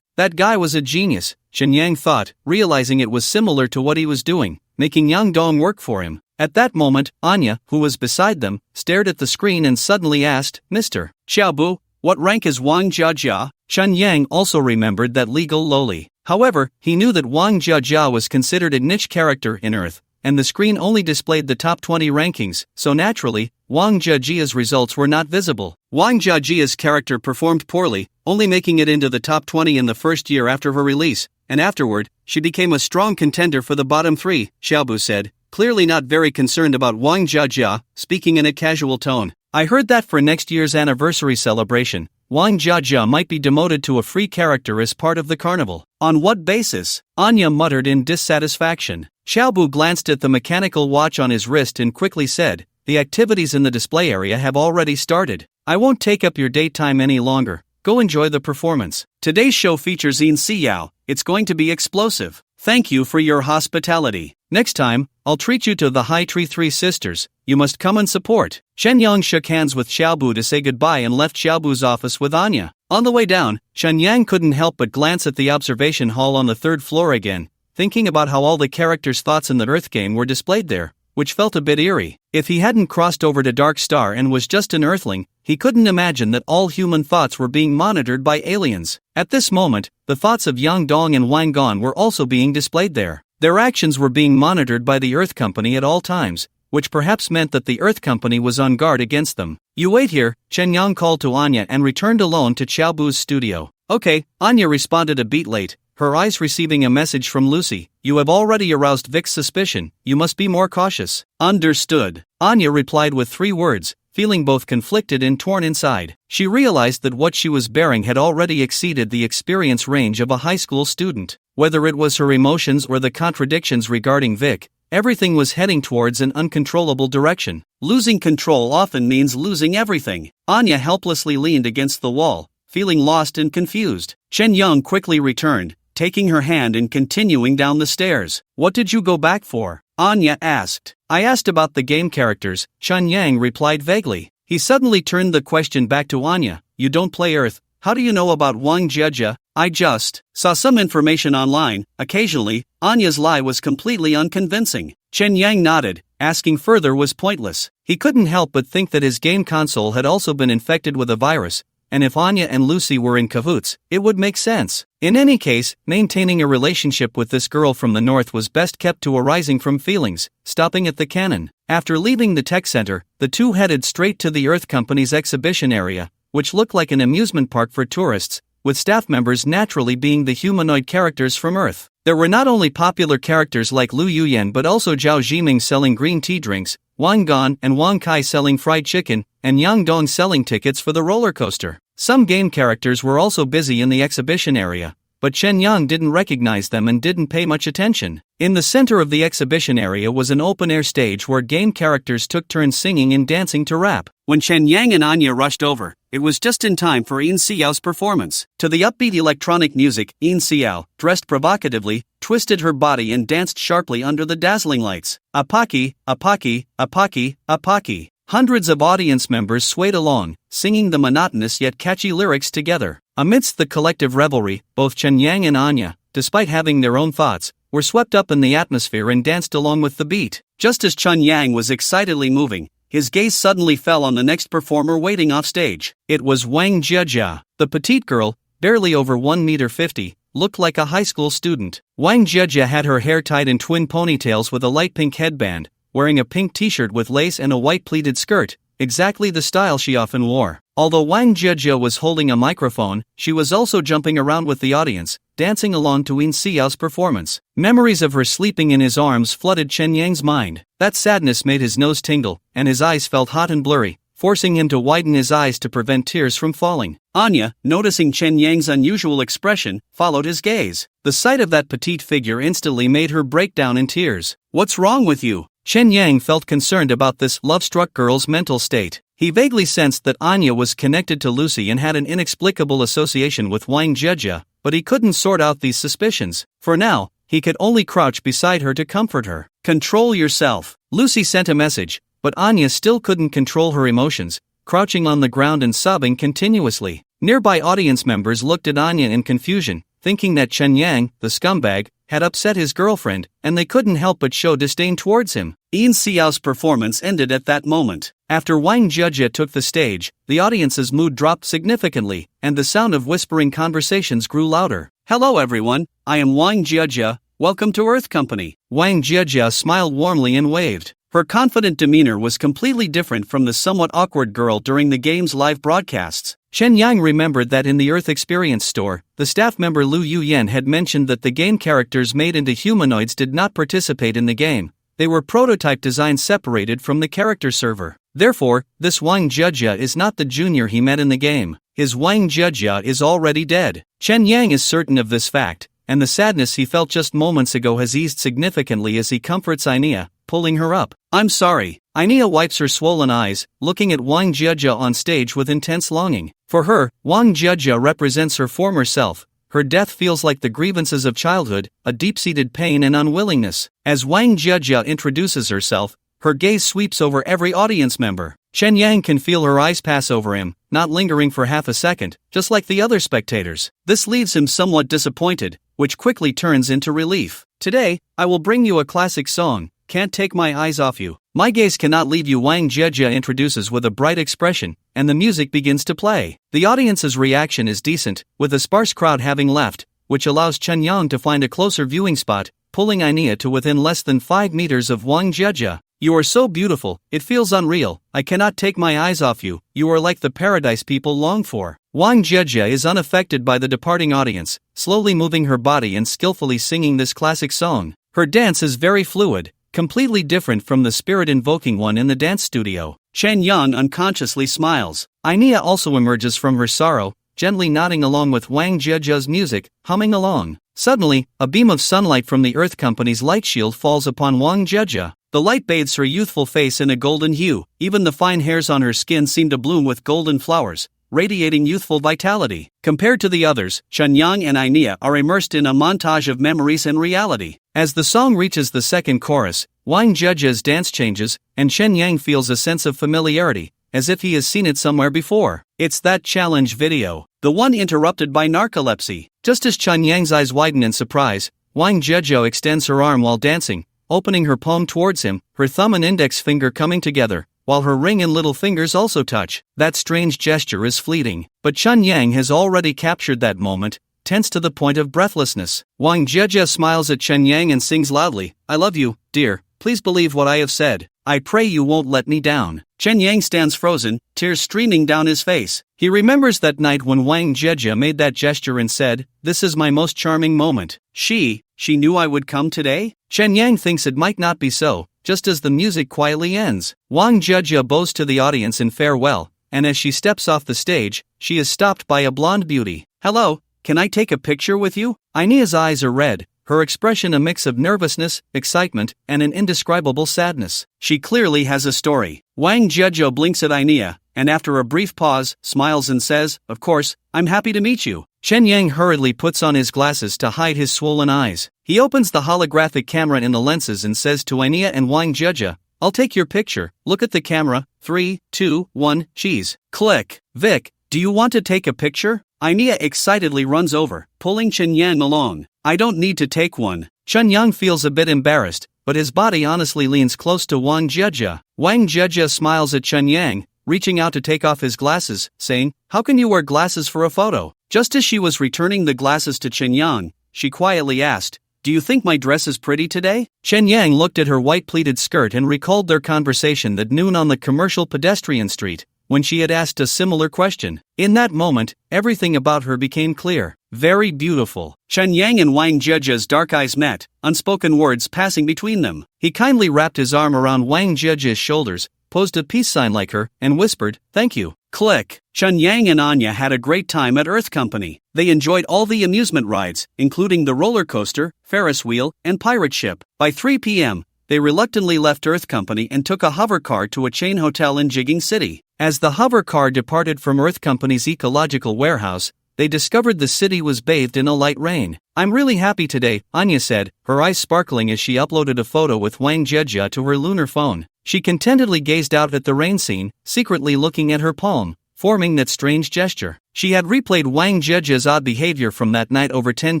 That guy was a genius, Chen Yang thought, realizing it was similar to what he was doing, making Yang Dong work for him. At that moment, Anya, who was beside them, stared at the screen and suddenly asked, Mr. Xiaobu, what rank is Wang Jiajia? Chen Yang also remembered that legal lowly. However, he knew that Wang Jiajia was considered a niche character in Earth, and the screen only displayed the top 20 rankings, so naturally, Wang Jiajia's results were not visible. Wang Jiajia's character performed poorly, only making it into the top 20 in the first year after her release, and afterward, she became a strong contender for the bottom 3, Xiaobu said, clearly not very concerned about Wang Jiajia, speaking in a casual tone. I heard that for next year's anniversary celebration, Wang Jiajia might be demoted to a free character as part of the carnival. On what basis? Anya muttered in dissatisfaction. Xiaobu glanced at the mechanical watch on his wrist and quickly said, the activities in the display area have already started. I won't take up your daytime any longer. Go enjoy the performance. Today's show features Yin Xiao. It's going to be explosive. Thank you for your hospitality. Next time, I'll treat you to the High Tree Three Sisters. You must come and support. Chen Yang shook hands with Xiaobu to say goodbye and left Xiaobu's office with Anya. On the way down, Chen Yang couldn't help but glance at the observation hall on the 3rd floor again, thinking about how all the characters' thoughts in the Earth game were displayed there, which felt a bit eerie. If he hadn't crossed over to Dark Star and was just an Earthling, he couldn't imagine that all human thoughts were being monitored by aliens. At this moment, the thoughts of Yang Dong and Wang Gon were also being displayed there. Their actions were being monitored by the Earth Company at all times, which perhaps meant that the Earth Company was on guard against them. You wait here, Chen Yang called to Anya and returned alone to Xiaobu's studio. Okay, Anya responded a beat late, her eyes receiving a message from Lucy. You have already aroused Vic's suspicion, you must be more cautious. Understood. Anya replied with 3 words, feeling both conflicted and torn inside. She realized that what she was bearing had already exceeded the experience range of a high school student. Whether it was her emotions or the contradictions regarding Vic, everything was heading towards an uncontrollable direction. Losing control often means losing everything. Anya helplessly leaned against the wall, feeling lost and confused. Chen Yang quickly returned, taking her hand and continuing down the stairs. What did you go back for? Anya asked. I asked about the game characters, Chen Yang replied vaguely. He suddenly turned the question back to Anya. You don't play Earth, how do you know about Wang Jieja? I just saw some information online. Occasionally, Anya's lie was completely unconvincing. Chen Yang nodded, asking further was pointless. He couldn't help but think that his game console had also been infected with a virus, and if Anya and Lucy were in cahoots, it would make sense. In any case, maintaining a relationship with this girl from the north was best kept to arising from feelings. Stopping at the cannon. After leaving the tech center, the two headed straight to the Earth Company's exhibition area, which looked like an amusement park for tourists, with staff members naturally being the humanoid characters from Earth. There were not only popular characters like Lu Yuyan but also Zhao Jiming selling green tea drinks, Wang Gon and Wang Kai selling fried chicken, and Yang Dong selling tickets for the roller coaster. Some game characters were also busy in the exhibition area, but Chen Yang didn't recognize them and didn't pay much attention. In the center of the exhibition area was an open-air stage where game characters took turns singing and dancing to rap. When Chen Yang and Anya rushed over, it was just in time for Yin Xiao's performance. To the upbeat electronic music, Yin Xiao, dressed provocatively, twisted her body and danced sharply under the dazzling lights. Apaki, apaki, apaki, apaki. Hundreds of audience members swayed along, singing the monotonous yet catchy lyrics together. Amidst the collective revelry, both Chen Yang and Anya, despite having their own thoughts, were swept up in the atmosphere and danced along with the beat. Just as Chen Yang was excitedly moving, his gaze suddenly fell on the next performer waiting off stage. It was Wang Jieja. The petite girl, barely over 1.50 meters, looked like a high school student. Wang Jieja had her hair tied in twin ponytails with a light pink headband, wearing a pink t-shirt with lace and a white pleated skirt, exactly the style she often wore. Although Wang Jieja was holding a microphone, she was also jumping around with the audience, dancing along to Yin Xiao's performance. Memories of her sleeping in his arms flooded Chen Yang's mind. That sadness made his nose tingle, and his eyes felt hot and blurry, forcing him to widen his eyes to prevent tears from falling. Anya, noticing Chen Yang's unusual expression, followed his gaze. The sight of that petite figure instantly made her break down in tears. What's wrong with you? Chen Yang felt concerned about this love-struck girl's mental state. He vaguely sensed that Anya was connected to Lucy and had an inexplicable association with Wang Jieja, but he couldn't sort out these suspicions. For now, he could only crouch beside her to comfort her. Control yourself. Lucy sent a message, but Anya still couldn't control her emotions, crouching on the ground and sobbing continuously. Nearby audience members looked at Anya in confusion, thinking that Chen Yang, the scumbag, had upset his girlfriend, and they couldn't help but show disdain towards him. Yin Xiao's performance ended at that moment. After Wang Jieja took the stage, the audience's mood dropped significantly, and the sound of whispering conversations grew louder. Hello everyone, I am Wang Jieja, welcome to Earth Company. Wang Jieja smiled warmly and waved. Her confident demeanor was completely different from the somewhat awkward girl during the game's live broadcasts. Chen Yang remembered that in the Earth Experience store, the staff member Lu Yuyan had mentioned that the game characters made into humanoids did not participate in the game. They were prototype designs separated from the character server. Therefore, this Wang Jieja is not the junior he met in the game. His Wang Jieja is already dead. Chen Yang is certain of this fact, and the sadness he felt just moments ago has eased significantly as he comforts Ainea, pulling her up. I'm sorry. Ainea wipes her swollen eyes, looking at Wang Jieja on stage with intense longing. For her, Wang Jieja represents her former self. Her death feels like the grievances of childhood, a deep-seated pain and unwillingness. As Wang Jieja introduces herself, her gaze sweeps over every audience member. Chen Yang can feel her eyes pass over him, not lingering for half a second, just like the other spectators. This leaves him somewhat disappointed, which quickly turns into relief. Today, I will bring you a classic song, can't take my eyes off you. My gaze cannot leave you. Wang Jieja introduces with a bright expression, and the music begins to play. The audience's reaction is decent, with a sparse crowd having left, which allows Chen Yang to find a closer viewing spot, pulling Ainea to within less than 5 meters of Wang Jieja. You are so beautiful, it feels unreal. I cannot take my eyes off you. You are like the paradise people long for. Wang Jieja is unaffected by the departing audience, slowly moving her body and skillfully singing this classic song. Her dance is very fluid, completely different from the spirit-invoking one in the dance studio. Chen Yang unconsciously smiles. Ainea also emerges from her sorrow, gently nodding along with Wang Jieja's music, humming along. Suddenly, a beam of sunlight from the Earth Company's light shield falls upon Wang Jieja. The light bathes her youthful face in a golden hue. Even the fine hairs on her skin seem to bloom with golden flowers, radiating youthful vitality. Compared to the others, Chen Yang and Ainea are immersed in a montage of memories and reality. As the song reaches the second chorus, Wang Jieja's dance changes, and Chen Yang feels a sense of familiarity, as if he has seen it somewhere before. It's that challenge video, the one interrupted by narcolepsy. Just as Chen Yang's eyes widen in surprise, Wang Jieja extends her arm while dancing, opening her palm towards him, her thumb and index finger coming together, while her ring and little fingers also touch. That strange gesture is fleeting, but Chen Yang has already captured that moment, tense to the point of breathlessness. Wang Jieja smiles at Chen Yang and sings loudly, "I love you, dear, please believe what I have said. I pray you won't let me down." Chen Yang stands frozen, tears streaming down his face. He remembers that night when Wang Jieja made that gesture and said, "This is my most charming moment." She knew I would come today? Chen Yang thinks it might not be so. Just as the music quietly ends, Wang Jieja bows to the audience in farewell, and as she steps off the stage, she is stopped by a blonde beauty. "Hello, can I take a picture with you?" Ainea's eyes are red, her expression a mix of nervousness, excitement, and an indescribable sadness. She clearly has a story. Wang Jieja blinks at Ainea, and after a brief pause, smiles and says, "Of course, I'm happy to meet you." Chen Yang hurriedly puts on his glasses to hide his swollen eyes. He opens the holographic camera in the lenses and says to Ainea and Wang Jieja, "I'll take your picture. Look at the camera. 3, 2, 1, cheese." Click. "Vic, do you want to take a picture?" Ainea excitedly runs over, pulling Chen Yang along. "I don't need to take one." Chen Yang feels a bit embarrassed, but his body honestly leans close to Wang Jieja. Wang Jieja smiles at Chen Yang, reaching out to take off his glasses, saying, "How can you wear glasses for a photo?" Just as she was returning the glasses to Chen Yang, she quietly asked, "Do you think my dress is pretty today?" Chen Yang looked at her white pleated skirt and recalled their conversation that noon on the commercial pedestrian street, when she had asked a similar question. In that moment, everything about her became clear. Very beautiful. Chen Yang and Wang Jieja's dark eyes met, unspoken words passing between them. He kindly wrapped his arm around Wang Jieja's shoulders, posed a peace sign like her, and whispered, "Thank you." Click. Chen Yang and Anya had a great time at Earth Company. They enjoyed all the amusement rides, including the roller coaster, Ferris wheel, and pirate ship. By 3 p.m., they reluctantly left Earth Company and took a hover car to a chain hotel in Jigging City. As the hover car departed from Earth Company's ecological warehouse, they discovered the city was bathed in a light rain. "I'm really happy today," Anya said, her eyes sparkling as she uploaded a photo with Wang Jieja to her lunar phone. She contentedly gazed out at the rain scene, secretly looking at her palm, forming that strange gesture. She had replayed Wang Jieja's odd behavior from that night over 10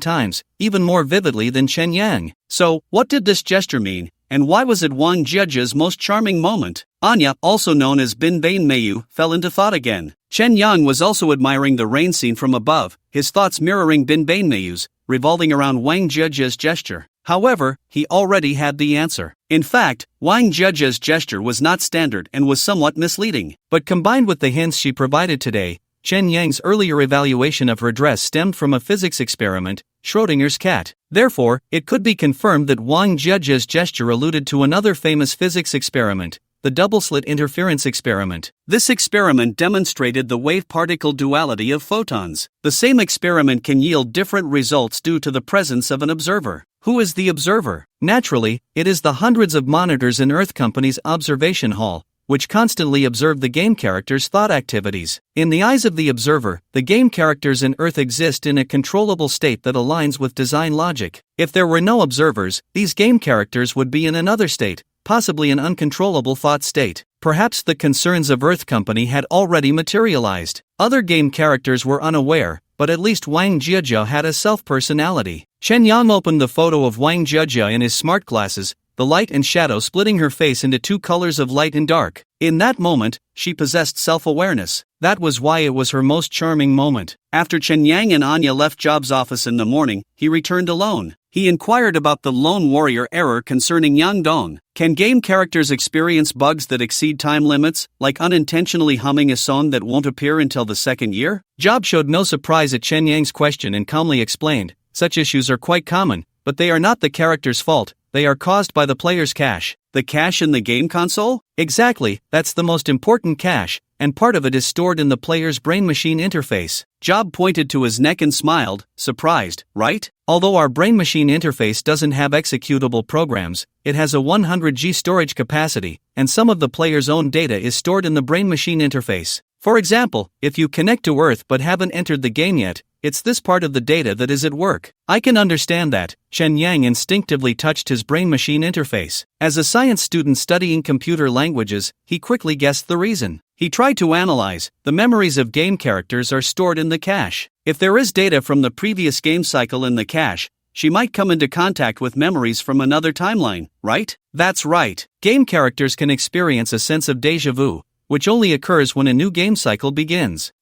times, even more vividly than Chen Yang. So, what did this gesture mean, and why was it Wang Jieja's most charming moment? Anya, also known as Bin Bain Mayu, fell into thought again. Chen Yang was also admiring the rain scene from above, his thoughts mirroring Bin Bain Mayu's, revolving around Wang Jieja's gesture. However, he already had the answer. In fact, Wang Jieja's gesture was not standard and was somewhat misleading. But combined with the hints she provided today, Chen Yang's earlier evaluation of her dress stemmed from a physics experiment, Schrödinger's cat. Therefore, it could be confirmed that Wang Jieja's gesture alluded to another famous physics experiment, the double-slit interference experiment. This experiment demonstrated the wave-particle duality of photons. The same experiment can yield different results due to the presence of an observer. Who is the observer? Naturally, it is the hundreds of monitors in Earth Company's observation hall, which constantly observe the game characters' thought activities. In the eyes of the observer, the game characters in Earth exist in a controllable state that aligns with design logic. If there were no observers, these game characters would be in another state, possibly an uncontrollable thought state. Perhaps the concerns of Earth Company had already materialized. Other game characters were unaware, but at least Wang Jieja had a self-personality. Chen Yang opened the photo of Wang Jieja in his smart glasses, the light and shadow splitting her face into two colors of light and dark. In that moment, she possessed self-awareness. That was why it was her most charming moment. After Chen Yang and Anya left Job's office in the morning, he returned alone. He inquired about the Lone Warrior error concerning Yang Dong. Can game characters experience bugs that exceed time limits, like unintentionally humming a song that won't appear until the second year? Job showed no surprise at Chen Yang's question and calmly explained, such issues are quite common, but they are not the character's fault, they are caused by the player's cache. The cache in the game console? Exactly, that's the most important cache, and part of it is stored in the player's brain-machine interface. Job pointed to his neck and smiled, surprised, right? Although our brain-machine interface doesn't have executable programs, it has a 100G storage capacity, and some of the player's own data is stored in the brain-machine interface. For example, if you connect to Earth but haven't entered the game yet, it's this part of the data that is at work. I can understand that. Chen Yang instinctively touched his brain-machine interface. As a science student studying computer languages, he quickly guessed the reason. He tried to analyze. The memories of game characters are stored in the cache. If there is data from the previous game cycle in the cache, she might come into contact with memories from another timeline, right? That's right. Game characters can experience a sense of déjà vu, which only occurs when a new game cycle begins.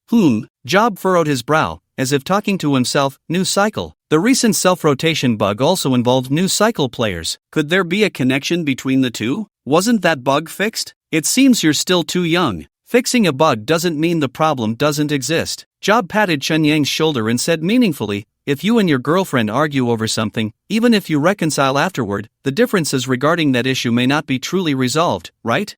Job furrowed his brow, as if talking to himself. New cycle. The recent self-rotation bug also involved new cycle players. Could there be a connection between the two? Wasn't that bug fixed? It seems you're still too young. Fixing a bug doesn't mean the problem doesn't exist. Job patted Chen Yang's shoulder and said meaningfully, if you and your girlfriend argue over something, even if you reconcile afterward, the differences regarding that issue may not be truly resolved, right?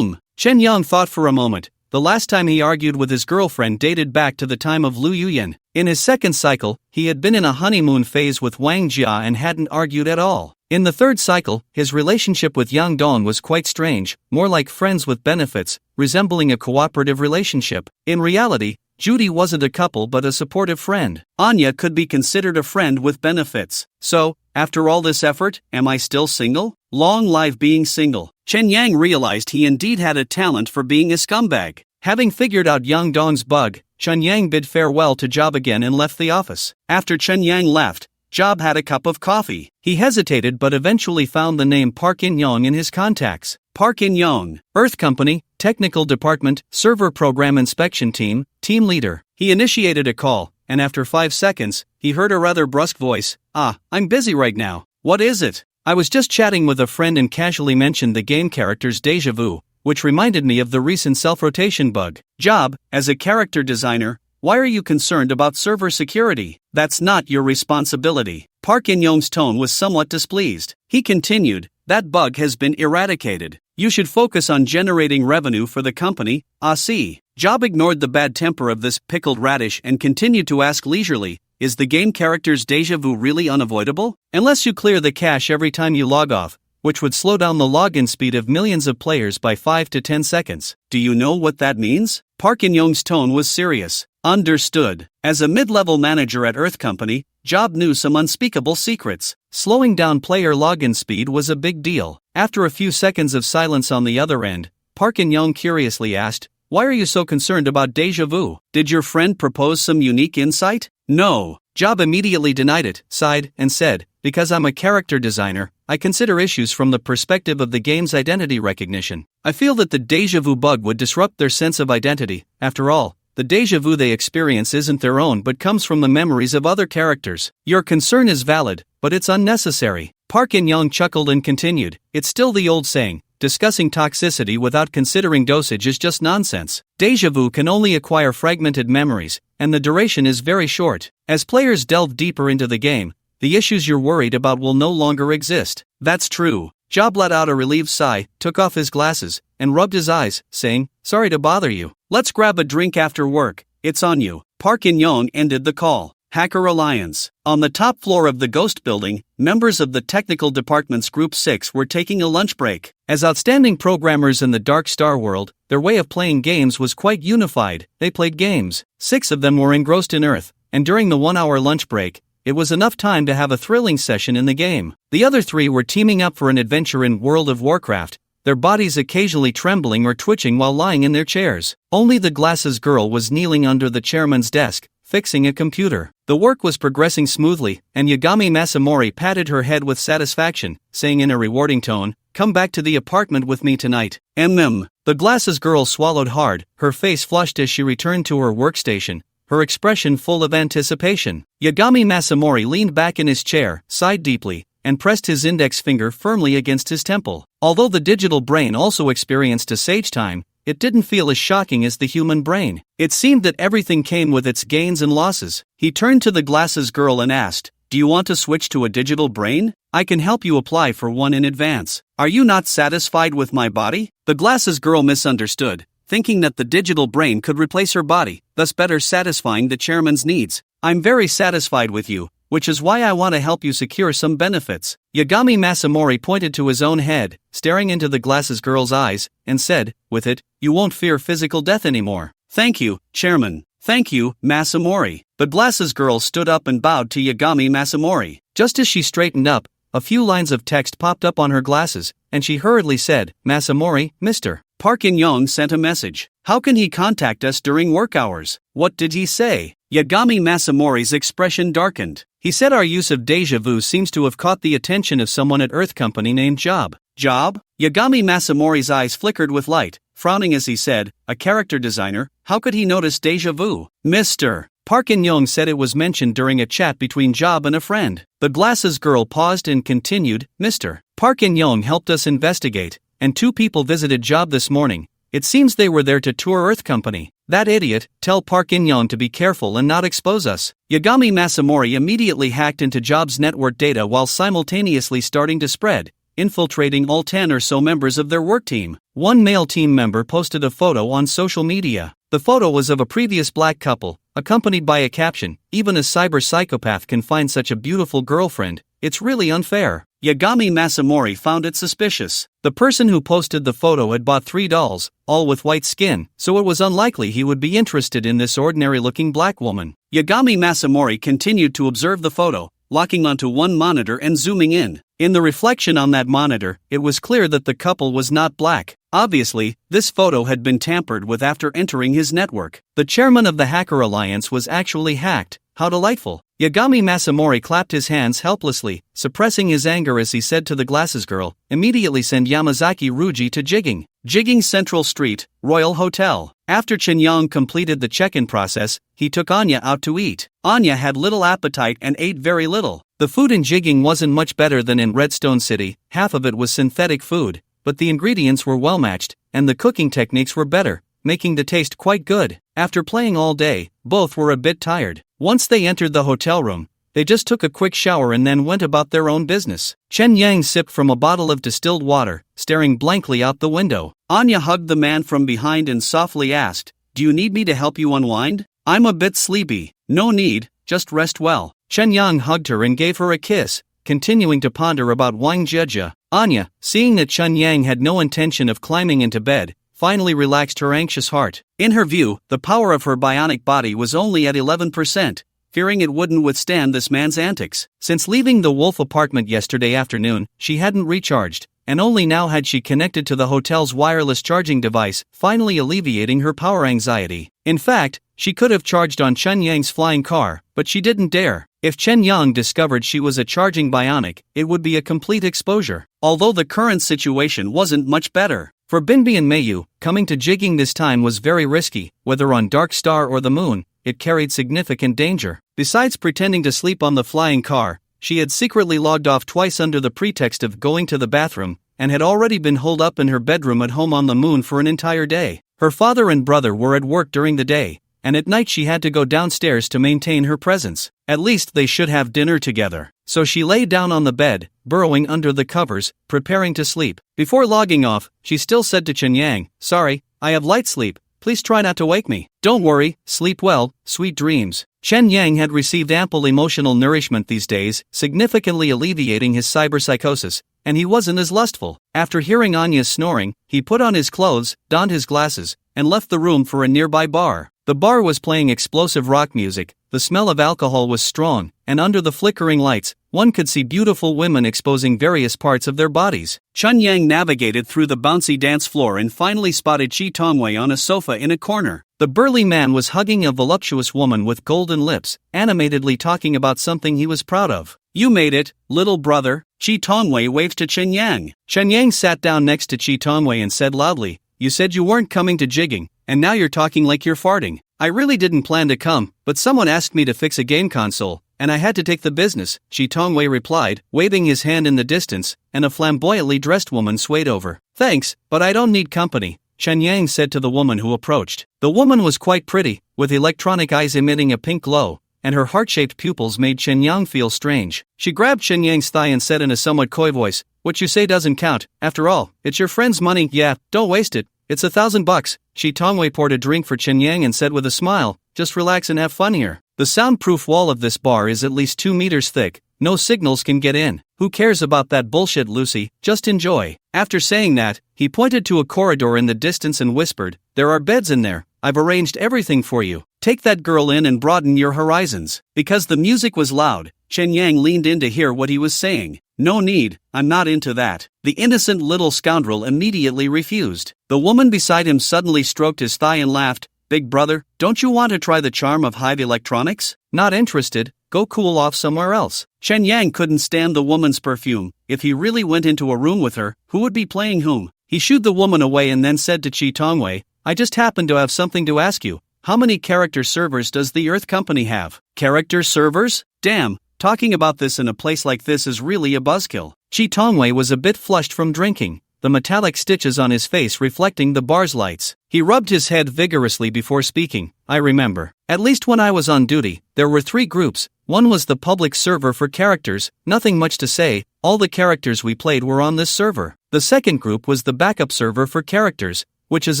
Chen Yang thought for a moment. The last time he argued with his girlfriend dated back to the time of Lu Yuyan. In his second cycle, he had been in a honeymoon phase with Wang Jia and hadn't argued at all. In the third cycle, his relationship with Yang Dong was quite strange, more like friends with benefits, resembling a cooperative relationship. In reality, Judy wasn't a couple but a supportive friend. Anya could be considered a friend with benefits. So, after all this effort, am I still single? Long live being single. Chen Yang realized he indeed had a talent for being a scumbag. Having figured out Yang Dong's bug, Chen Yang bid farewell to Job again and left the office. After Chen Yang left, Job had a cup of coffee. He hesitated but eventually found the name Park In-yong in his contacts. Park In-yong, Earth Company, Technical Department, Server Program Inspection Team, Team Leader. He initiated a call, and after 5 seconds, he heard a rather brusque voice. I'm busy right now. What is it? I was just chatting with a friend and casually mentioned the game character's déjà vu, which reminded me of the recent self-rotation bug. Job, as a character designer, why are you concerned about server security? That's not your responsibility. Park In-yong's tone was somewhat displeased. He continued, that bug has been eradicated. You should focus on generating revenue for the company. See. Job ignored the bad temper of this pickled radish and continued to ask leisurely, is the game character's déjà vu really unavoidable? Unless you clear the cache every time you log off, which would slow down the login speed of millions of players by 5 to 10 seconds. Do you know what that means? Park In-yong's tone was serious. Understood. As a mid-level manager at Earth Company, Job knew some unspeakable secrets. Slowing down player login speed was a big deal. After a few seconds of silence on the other end, Park In-yong curiously asked, why are you so concerned about déjà vu? Did your friend propose some unique insight? No. Job immediately denied it, sighed, and said, because I'm a character designer, I consider issues from the perspective of the game's identity recognition. I feel that the déjà vu bug would disrupt their sense of identity. After all, the déjà vu they experience isn't their own but comes from the memories of other characters. Your concern is valid, but it's unnecessary. Park In-yong chuckled and continued, it's still the old saying, discussing toxicity without considering dosage is just nonsense. Déjà vu can only acquire fragmented memories, and the duration is very short. As players delve deeper into the game, the issues you're worried about will no longer exist. That's true. Job let out a relieved sigh, took off his glasses, and rubbed his eyes, saying, sorry to bother you. Let's grab a drink after work. It's on you. Park In-yong ended the call. Hacker Alliance. On the top floor of the Ghost Building, members of the Technical Department's Group 6 were taking a lunch break. As outstanding programmers in the Dark Star world, their way of playing games was quite unified. They played games. 6 of them were engrossed in Earth, and during the 1-hour lunch break, it was enough time to have a thrilling session in the game. The other 3 were teaming up for an adventure in World of Warcraft. their bodies occasionally trembling or twitching while lying in their chairs. Only the glasses girl was kneeling under the chairman's desk, fixing a computer. The work was progressing smoothly, and Yagami Masamori patted her head with satisfaction, saying in a rewarding tone, "Come back to the apartment with me tonight." The glasses girl swallowed hard, her face flushed as she returned to her workstation, her expression full of anticipation. Yagami Masamori leaned back in his chair, sighed deeply, and pressed his index finger firmly against his temple. Although the digital brain also experienced a sage time, it didn't feel as shocking as the human brain. It seemed that everything came with its gains and losses. He turned to the glasses girl and asked, "Do you want to switch to a digital brain? I can help you apply for one in advance. Are you not satisfied with my body?" The glasses girl misunderstood, thinking that the digital brain could replace her body, thus better satisfying the chairman's needs. "I'm very satisfied with you, which is why I want to help you secure some benefits." Yagami Masamori pointed to his own head, staring into the glasses girl's eyes, and said, "With it, you won't fear physical death anymore." "Thank you, Chairman." "Thank you, Masamori." The glasses girl stood up and bowed to Yagami Masamori. Just as she straightened up, a few lines of text popped up on her glasses, and she hurriedly said, "Masamori, Mr. Park In-young sent a message. How can he contact us during work hours? What did he say?" Yagami Masamori's expression darkened. He said our use of déjà vu seems to have caught the attention of someone at Earth Company named Job. Job? Yagami Masamori's eyes flickered with light, frowning as he said, "A character designer, how could he notice déjà vu?" Mr. Park In-young said it was mentioned during a chat between Job and a friend. The glasses girl paused and continued, "Mr. Park In-young helped us investigate, and 2 people visited Job this morning. It seems they were there to tour Earth Company. That idiot, tell Park In-young to be careful and not expose us." Yagami Masamori immediately hacked into Job's network data while simultaneously starting to spread, infiltrating all 10 or so members of their work team. One male team member posted a photo on social media. The photo was of a previous black couple, accompanied by a caption, "Even a cyber psychopath can find such a beautiful girlfriend, it's really unfair." Yagami Masamori found it suspicious. The person who posted the photo had bought 3 dolls, all with white skin, so it was unlikely he would be interested in this ordinary-looking black woman. Yagami Masamori continued to observe the photo, locking onto one monitor and zooming in. In the reflection on that monitor, it was clear that the couple was not black. Obviously, this photo had been tampered with after entering his network. The chairman of the Hacker Alliance was actually hacked. How delightful. Yagami Masamori clapped his hands helplessly, suppressing his anger as he said to the glasses girl, "Immediately send Yamazaki Ruji to Jigging. Jigging Central Street, Royal Hotel." After Chen-yang completed the check-in process, he took Anya out to eat. Anya had little appetite and ate very little. The food in Jigging wasn't much better than in Redstone City, half of it was synthetic food, but the ingredients were well matched, and the cooking techniques were better, making the taste quite good. After playing all day, both were a bit tired. Once they entered the hotel room, they just took a quick shower and then went about their own business. Chen-yang sipped from a bottle of distilled water, staring blankly out the window. Anya hugged the man from behind and softly asked, "Do you need me to help you unwind? I'm a bit sleepy." "No need, just rest well." Chen-yang hugged her and gave her a kiss, continuing to ponder about Wang Jieja. Anya, seeing that Chen-yang had no intention of climbing into bed, finally relaxed her anxious heart. In her view, the power of her bionic body was only at 11%, fearing it wouldn't withstand this man's antics. Since leaving the Wolf apartment yesterday afternoon, she hadn't recharged, and only now had she connected to the hotel's wireless charging device, finally alleviating her power anxiety. In fact, she could have charged on Chen-yang's flying car, but she didn't dare. If Chen-yang discovered she was a charging bionic, it would be a complete exposure. Although the current situation wasn't much better. For Binbi and Mayu, coming to Jigging this time was very risky. Whether on Dark Star or the moon, it carried significant danger. Besides pretending to sleep on the flying car, she had secretly logged off twice under the pretext of going to the bathroom, and had already been holed up in her bedroom at home on the moon for an entire day. Her father and brother were at work during the day, and at night she had to go downstairs to maintain her presence. At least they should have dinner together. So she lay down on the bed, burrowing under the covers, preparing to sleep. Before logging off, she still said to Chen-yang, "Sorry, I have light sleep. Please try not to wake me." "Don't worry, sleep well, sweet dreams." Chen-yang had received ample emotional nourishment these days, significantly alleviating his cyber psychosis, and he wasn't as lustful. After hearing Anya's snoring, he put on his clothes, donned his glasses, and left the room for a nearby bar. The bar was playing explosive rock music, the smell of alcohol was strong, and under the flickering lights, one could see beautiful women exposing various parts of their bodies. Chun Yang navigated through the bouncy dance floor and finally spotted Chi Tongwei on a sofa in a corner. The burly man was hugging a voluptuous woman with golden lips, animatedly talking about something he was proud of. "You made it, little brother," Chi Tongwei waved to Chen Yang. Chen Yang sat down next to Chi Tongwei and said loudly, "You said you weren't coming to jigging, and now you're talking like you're farting." "I really didn't plan to come, but someone asked me to fix a game console, and I had to take the business," Chi Tongwei replied, waving his hand in the distance, and a flamboyantly dressed woman swayed over. "Thanks, but I don't need company," Chen Yang said to the woman who approached. The woman was quite pretty, with electronic eyes emitting a pink glow, and her heart-shaped pupils made Chen Yang feel strange. She grabbed Chen Yang's thigh and said in a somewhat coy voice, "What you say doesn't count. After all, it's your friend's money. Yeah, don't waste it. It's $1,000. Chi Tongwei poured a drink for Chen Yang and said with a smile, "Just relax and have fun here. The soundproof wall of this bar is at least 2 meters thick. No signals can get in. Who cares about that bullshit, Lucy? Just enjoy." After saying that, he pointed to a corridor in the distance and whispered, "There are beds in there. I've arranged everything for you. Take that girl in and broaden your horizons." Because the music was loud, Chen Yang leaned in to hear what he was saying. "No need, I'm not into that." The innocent little scoundrel immediately refused. The woman beside him suddenly stroked his thigh and laughed. "Big brother, don't you want to try the charm of Hive Electronics?" "Not interested, go cool off somewhere else." Chen Yang couldn't stand the woman's perfume. If he really went into a room with her, who would be playing whom? He shooed the woman away and then said to Chi Tongwei, "I just happen to have something to ask you. How many character servers does the Earth Company have?" "Character servers? Damn, talking about this in a place like this is really a buzzkill." Chi Tongwei was a bit flushed from drinking, the metallic stitches on his face reflecting the bar's lights. He rubbed his head vigorously before speaking. "I remember. At least when I was on duty, there were 3 groups. One was the public server for characters, nothing much to say, all the characters we played were on this server. The second group was the backup server for characters, which is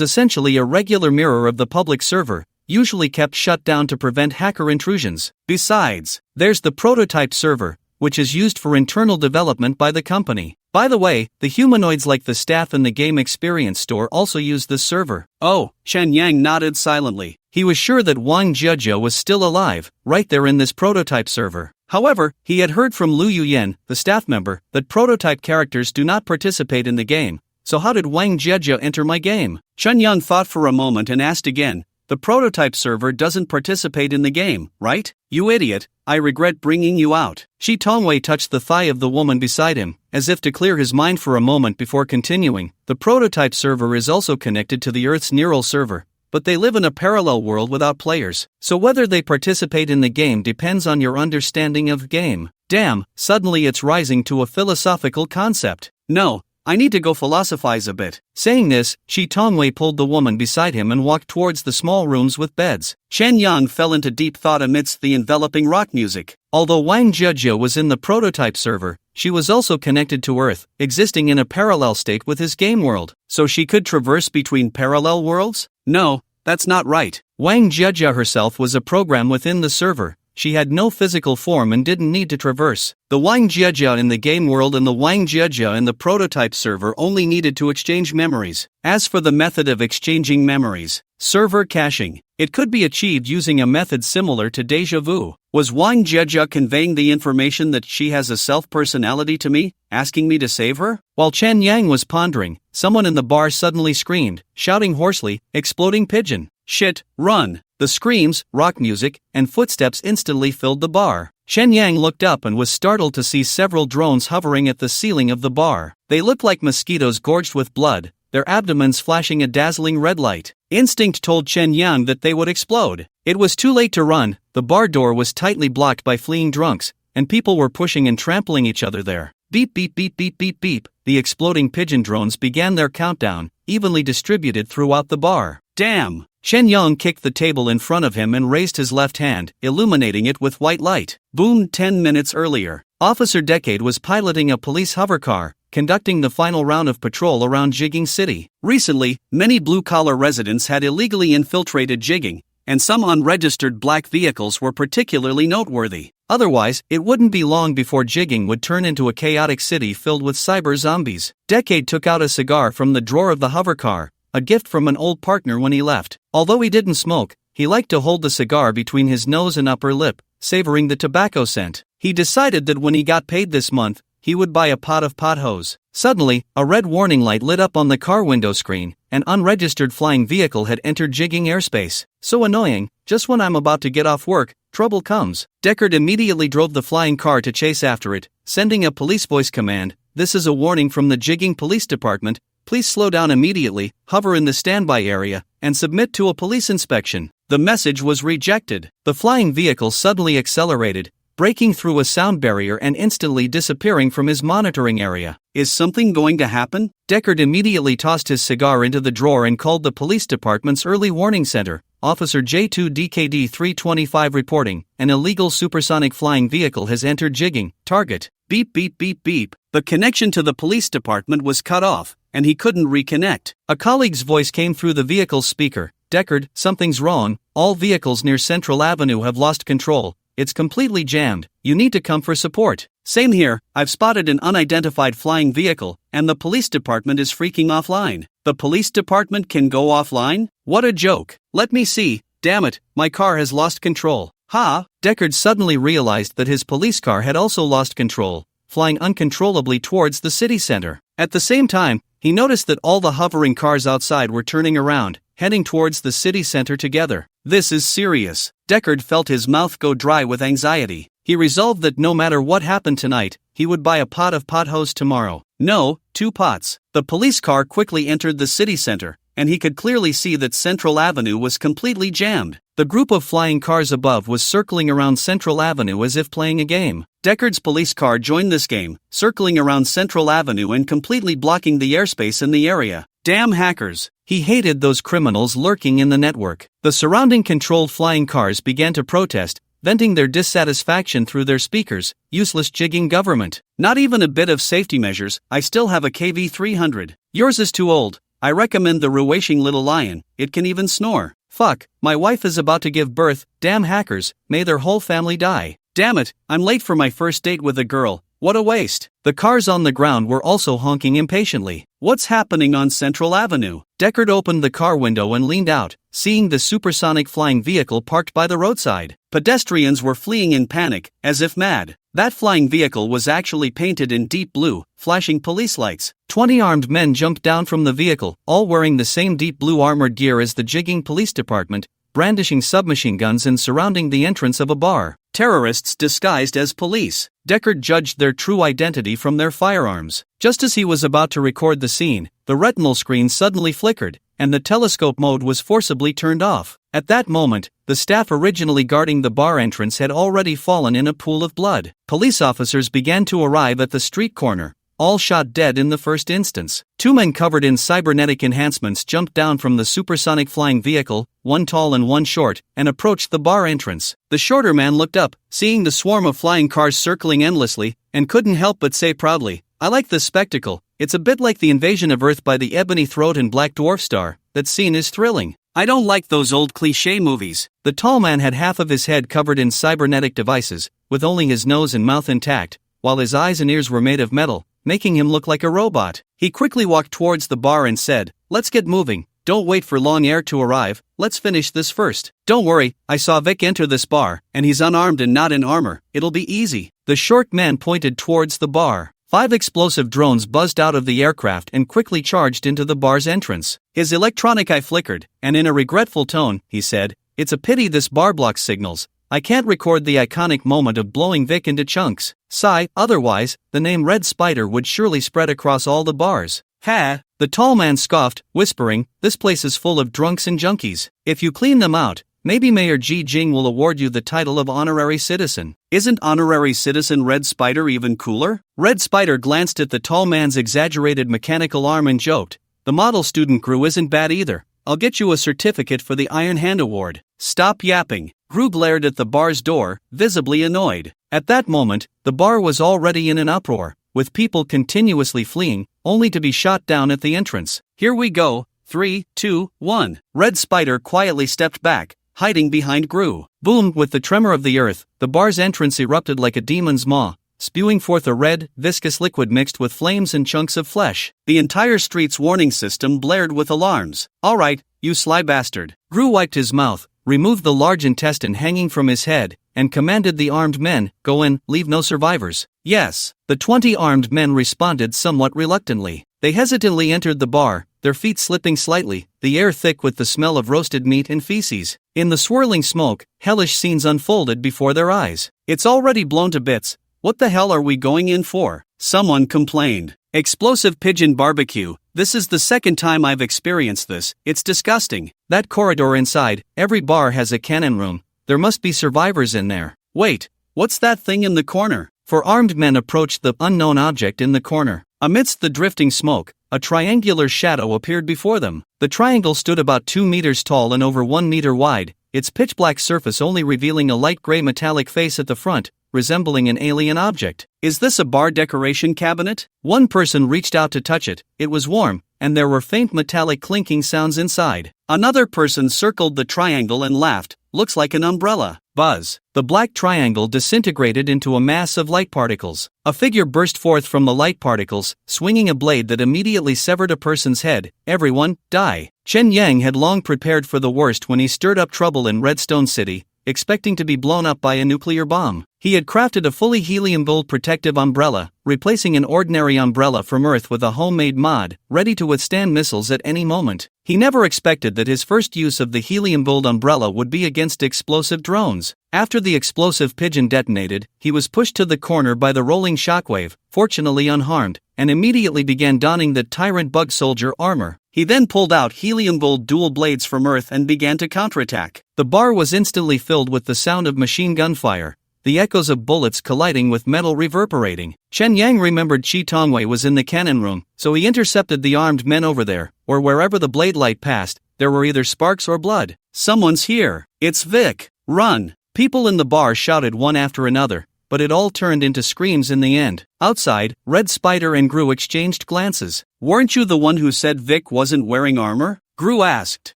essentially a regular mirror of the public server, usually kept shut down to prevent hacker intrusions. Besides, there's the prototype server, which is used for internal development by the company. By the way, the humanoids like the staff in the game experience store also use this server." "Oh," Chen Yang nodded silently. He was sure that Wang Jiejia was still alive, right there in this prototype server. However, he had heard from Lu Yuyen, the staff member, that prototype characters do not participate in the game. So how did Wang Jiejia enter my game? Chen Yang thought for a moment and asked again. "The prototype server doesn't participate in the game, right? You idiot, I regret bringing you out." Chi Tongwei touched the thigh of the woman beside him, as if to clear his mind for a moment before continuing. "The prototype server is also connected to the Earth's neural server, but they live in a parallel world without players, so whether they participate in the game depends on your understanding of the game." Damn, suddenly it's rising to a philosophical concept. "No, I need to go philosophize a bit." Saying this, Chi Tongwei pulled the woman beside him and walked towards the small rooms with beds. Chen Yang fell into deep thought amidst the enveloping rock music. Although Wang Jiejia was in the prototype server, she was also connected to Earth, existing in a parallel state with his game world. So she could traverse between parallel worlds? No, that's not right. Wang Jiejia herself was a program within the server. She had no physical form and didn't need to traverse. The Wang Jiejia in the game world and the Wang Jiejia in the prototype server only needed to exchange memories. As for the method of exchanging memories, server caching, it could be achieved using a method similar to déjà vu. Was Wang Jiejia conveying the information that she has a self-personality to me, asking me to save her? While Chen Yang was pondering, someone in the bar suddenly screamed, shouting hoarsely, "Exploding pigeon! Shit, run!" The screams, rock music, and footsteps instantly filled the bar. Chen Yang looked up and was startled to see several drones hovering at the ceiling of the bar. They looked like mosquitoes gorged with blood, their abdomens flashing a dazzling red light. Instinct told Chen Yang that they would explode. It was too late to run, the bar door was tightly blocked by fleeing drunks, and people were pushing and trampling each other there. Beep beep beep beep beep beep, the exploding pigeon drones began their countdown, evenly distributed throughout the bar. Damn! Chen Yang kicked the table in front of him and raised his left hand, illuminating it with white light. Boom! 10 minutes earlier, Officer Decade was piloting a police hovercar, conducting the final round of patrol around Jigging City. Recently, many blue-collar residents had illegally infiltrated Jigging, and some unregistered black vehicles were particularly noteworthy. Otherwise, it wouldn't be long before Jigging would turn into a chaotic city filled with cyber zombies. Decade took out a cigar from the drawer of the hovercar, a gift from an old partner when he left. Although he didn't smoke, he liked to hold the cigar between his nose and upper lip, savoring the tobacco scent. He decided that when he got paid this month, he would buy a pot of pot hose. Suddenly, a red warning light lit up on the car window screen. An unregistered flying vehicle had entered jigging airspace. So annoying, just when I'm about to get off work, trouble comes. Deckard immediately drove the flying car to chase after it, sending a police voice command. This is a warning from the jigging police department. Please slow down immediately, hover in the standby area, and submit to a police inspection. The message was rejected. The flying vehicle suddenly accelerated, breaking through a sound barrier and instantly disappearing from his monitoring area. Is something going to happen? Deckard immediately tossed his cigar into the drawer and called the police department's early warning center. Officer J2DKD 325 reporting, an illegal supersonic flying vehicle has entered jigging. Target. Beep beep beep beep. The connection to the police department was cut off, and he couldn't reconnect. A colleague's voice came through the vehicle's speaker. Deckard, something's wrong. All vehicles near Central Avenue have lost control. It's completely jammed. You need to come for support. Same here, I've spotted an unidentified flying vehicle, and the police department is freaking offline. The police department can go offline? What a joke. Let me see. Damn it, my car has lost control. Ha! Deckard suddenly realized that his police car had also lost control, flying uncontrollably towards the city center. At the same time, he noticed that all the hovering cars outside were turning around, heading towards the city center together. This is serious. Deckard felt his mouth go dry with anxiety. He resolved that no matter what happened tonight, he would buy a pot of pot hose tomorrow. No, 2 pots. The police car quickly entered the city center, and he could clearly see that Central Avenue was completely jammed. The group of flying cars above was circling around Central Avenue as if playing a game. Deckard's police car joined this game, circling around Central Avenue and completely blocking the airspace in the area. Damn hackers. He hated those criminals lurking in the network. The surrounding controlled flying cars began to protest, venting their dissatisfaction through their speakers. Useless jigging government. Not even a bit of safety measures. I still have a KV-300. Yours is too old. I recommend the Ruwashing Little Lion. It can even snore. Fuck, my wife is about to give birth. Damn hackers, may their whole family die. Damn it, I'm late for my first date with a girl. What a waste. The cars on the ground were also honking impatiently. What's happening on Central Avenue? Deckard opened the car window and leaned out, seeing the supersonic flying vehicle parked by the roadside. Pedestrians were fleeing in panic, as if mad. That flying vehicle was actually painted in deep blue, flashing police lights. 20 armed men jumped down from the vehicle, all wearing the same deep blue armored gear as the jigging police department, brandishing submachine guns and surrounding the entrance of a bar. Terrorists disguised as police. Deckard judged their true identity from their firearms. Just as he was about to record the scene, the retinal screen suddenly flickered, and the telescope mode was forcibly turned off. At that moment, the staff originally guarding the bar entrance had already fallen in a pool of blood. Police officers began to arrive at the street corner, all shot dead in the first instance. 2 men covered in cybernetic enhancements jumped down from the supersonic flying vehicle, one tall and one short, and approached the bar entrance. The shorter man looked up, seeing the swarm of flying cars circling endlessly, and couldn't help but say proudly, I like this spectacle. It's a bit like the invasion of Earth by the Ebony Throat and Black Dwarf Star. That scene is thrilling. I don't like those old cliché movies. The tall man had half of his head covered in cybernetic devices, with only his nose and mouth intact, while his eyes and ears were made of metal, making him look like a robot. He quickly walked towards the bar and said, Let's get moving. Don't wait for long air to arrive. Let's finish this first. Don't worry, I saw Vic enter this bar, and he's unarmed and not in armor. It'll be easy. The short man pointed towards the bar. 5 explosive drones buzzed out of the aircraft and quickly charged into the bar's entrance. His electronic eye flickered, and in a regretful tone, he said, It's a pity this bar blocks signals. I can't record the iconic moment of blowing Vic into chunks. Sigh, otherwise, the name Red Spider would surely spread across all the bars. Ha! The tall man scoffed, whispering, This place is full of drunks and junkies. If you clean them out, maybe Mayor Ji Jing will award you the title of honorary citizen. Isn't honorary citizen Red Spider even cooler? Red Spider glanced at the tall man's exaggerated mechanical arm and joked, The model student crew isn't bad either. I'll get you a certificate for the Iron Hand Award. Stop yapping. Gru glared at the bar's door, visibly annoyed. At that moment, the bar was already in an uproar, with people continuously fleeing, only to be shot down at the entrance. Here we go. 3, 2, 1. Red Spider quietly stepped back, hiding behind Gru. Boom! With the tremor of the earth, the bar's entrance erupted like a demon's maw, spewing forth a red, viscous liquid mixed with flames and chunks of flesh. The entire street's warning system blared with alarms. All right, you sly bastard. Gru wiped his mouth, removed the large intestine hanging from his head, and commanded the armed men, "Go in, leave no survivors." "Yes." The 20 armed men responded somewhat reluctantly. They hesitantly entered the bar, their feet slipping slightly, the air thick with the smell of roasted meat and feces. In the swirling smoke, hellish scenes unfolded before their eyes. "It's already blown to bits. What the hell are we going in for?" someone complained. "Explosive pigeon barbecue. This is the second time I've experienced this. It's disgusting." "That corridor inside, every bar has a cannon room. There must be survivors in there." "Wait, what's that thing in the corner?" Four armed men approached the unknown object in the corner. Amidst the drifting smoke, a triangular shadow appeared before them. The triangle stood about 2 meters tall and over 1 meter wide, its pitch-black surface only revealing a light gray metallic face at the front, resembling an alien object. "Is this a bar decoration cabinet?" One person reached out to touch it. It was warm, and there were faint metallic clinking sounds inside. Another person circled the triangle and laughed. "Looks like an umbrella." Buzz. The black triangle disintegrated into a mass of light particles. A figure burst forth from the light particles, swinging a blade that immediately severed a person's head. "Everyone, die." Chen Yang had long prepared for the worst when he stirred up trouble in Redstone City, expecting to be blown up by a nuclear bomb. He had crafted a fully helium-built protective umbrella, replacing an ordinary umbrella from Earth with a homemade mod, ready to withstand missiles at any moment. He never expected that his first use of the helium-built umbrella would be against explosive drones. After the explosive pigeon detonated, he was pushed to the corner by the rolling shockwave, fortunately unharmed, and immediately began donning the Tyrant Bug Soldier armor. He then pulled out helium-built dual blades from Earth and began to counterattack. The bar was instantly filled with the sound of machine gun fire, the echoes of bullets colliding with metal reverberating. Chen Yang remembered Chi Tongwei was in the cannon room, so he intercepted the armed men over there, or wherever the blade light passed. There were either sparks or blood. "Someone's here! It's Vic! Run!" People in the bar shouted one after another, but it all turned into screams in the end. Outside, Red Spider and Gru exchanged glances. "Weren't you the one who said Vic wasn't wearing armor?" Gru asked.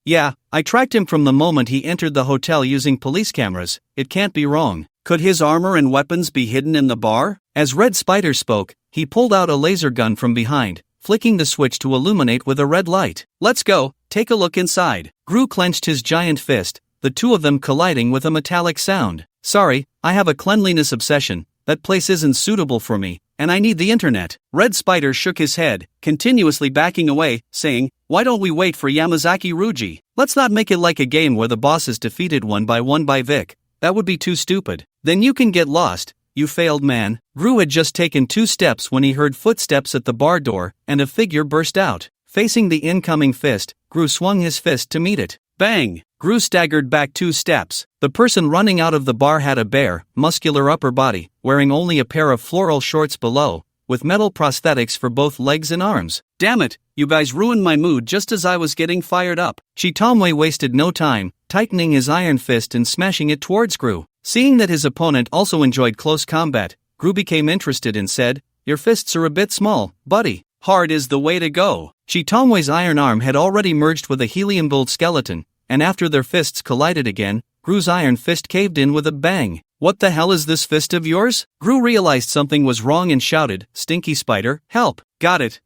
"Yeah, I tracked him from the moment he entered the hotel using police cameras. It can't be wrong." "Could his armor and weapons be hidden in the bar?" As Red Spider spoke, he pulled out a laser gun from behind, flicking the switch to illuminate with a red light. "Let's go, take a look inside." Gru clenched his giant fist, the two of them colliding with a metallic sound. "Sorry, I have a cleanliness obsession. That place isn't suitable for me, and I need the internet." Red Spider shook his head, continuously backing away, saying, "Why don't we wait for Yamazaki Ruji? Let's not make it like a game where the boss is defeated one by Vic. That would be too stupid. Then you can get lost, you failed man." Gru had just taken 2 steps when he heard footsteps at the bar door, and a figure burst out. Facing the incoming fist, Gru swung his fist to meet it. Bang! Gru staggered back 2 steps. The person running out of the bar had a bare, muscular upper body, wearing only a pair of floral shorts below, with metal prosthetics for both legs and arms. "Damn it, you guys ruined my mood just as I was getting fired up." Chitomwe wasted no time, tightening his iron fist and smashing it towards Gru. Seeing that his opponent also enjoyed close combat, Gru became interested and said, "Your fists are a bit small, buddy." "Hard is the way to go." Chitomwe's iron arm had already merged with a helium-built skeleton, and after their fists collided again, Gru's iron fist caved in with a bang. "What the hell is this fist of yours?" Gru realized something was wrong and shouted, "Stinky Spider, help!" Got it.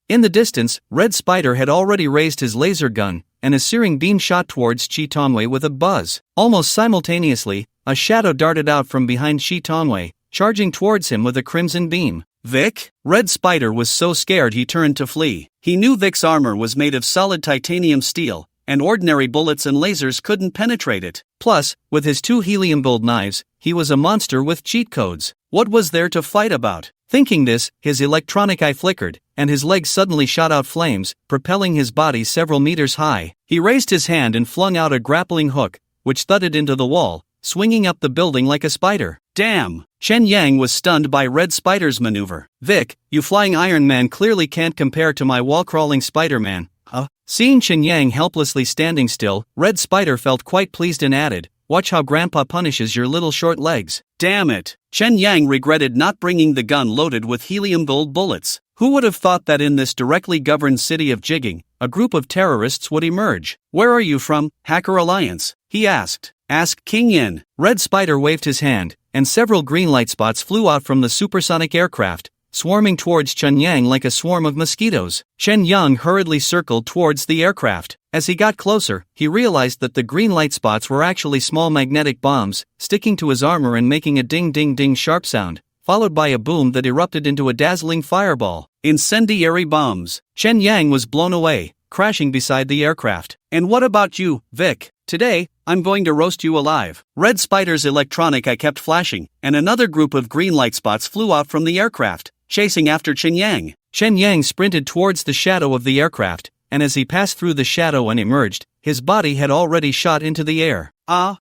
In the distance, Red Spider had already raised his laser gun, and a searing beam shot towards Chitomwe with a buzz. Almost simultaneously, a shadow darted out from behind Chitomwe, charging towards him with a crimson beam. "Vic?" Red Spider was so scared he turned to flee. He knew Vic's armor was made of solid titanium steel, and ordinary bullets and lasers couldn't penetrate it. Plus, with his 2 helium-built knives, he was a monster with cheat codes. What was there to fight about? Thinking this, his electronic eye flickered, and his legs suddenly shot out flames, propelling his body several meters high. He raised his hand and flung out a grappling hook, which thudded into the wall, swinging up the building like a spider. Damn! Chen Yang was stunned by Red Spider's maneuver. "Vic, you flying Iron Man clearly can't compare to my wall-crawling Spider-Man." Seeing Chen Yang helplessly standing still, Red Spider felt quite pleased and added, "Watch how Grandpa punishes your little short legs." Damn it! Chen Yang regretted not bringing the gun loaded with helium-built bullets. Who would have thought that in this directly governed city of Jigging, a group of terrorists would emerge? "Where are you from, Hacker Alliance?" he asked. "Ask King Yin." Red Spider waved his hand, and several green light spots flew out from the supersonic aircraft, swarming towards Chen Yang like a swarm of mosquitoes. Chen Yang hurriedly circled towards the aircraft. As he got closer, he realized that the green light spots were actually small magnetic bombs, sticking to his armor and making a ding-ding-ding sharp sound, followed by a boom that erupted into a dazzling fireball. Incendiary bombs. Chen Yang was blown away, crashing beside the aircraft. And what about you, Vic? Today, I'm going to roast you alive. Red Spider's electronic eye kept flashing, and another group of green light spots flew out from the aircraft, chasing after Chen Yang. Chen Yang sprinted towards the shadow of the aircraft, and as he passed through the shadow and emerged, his body had already shot into the air.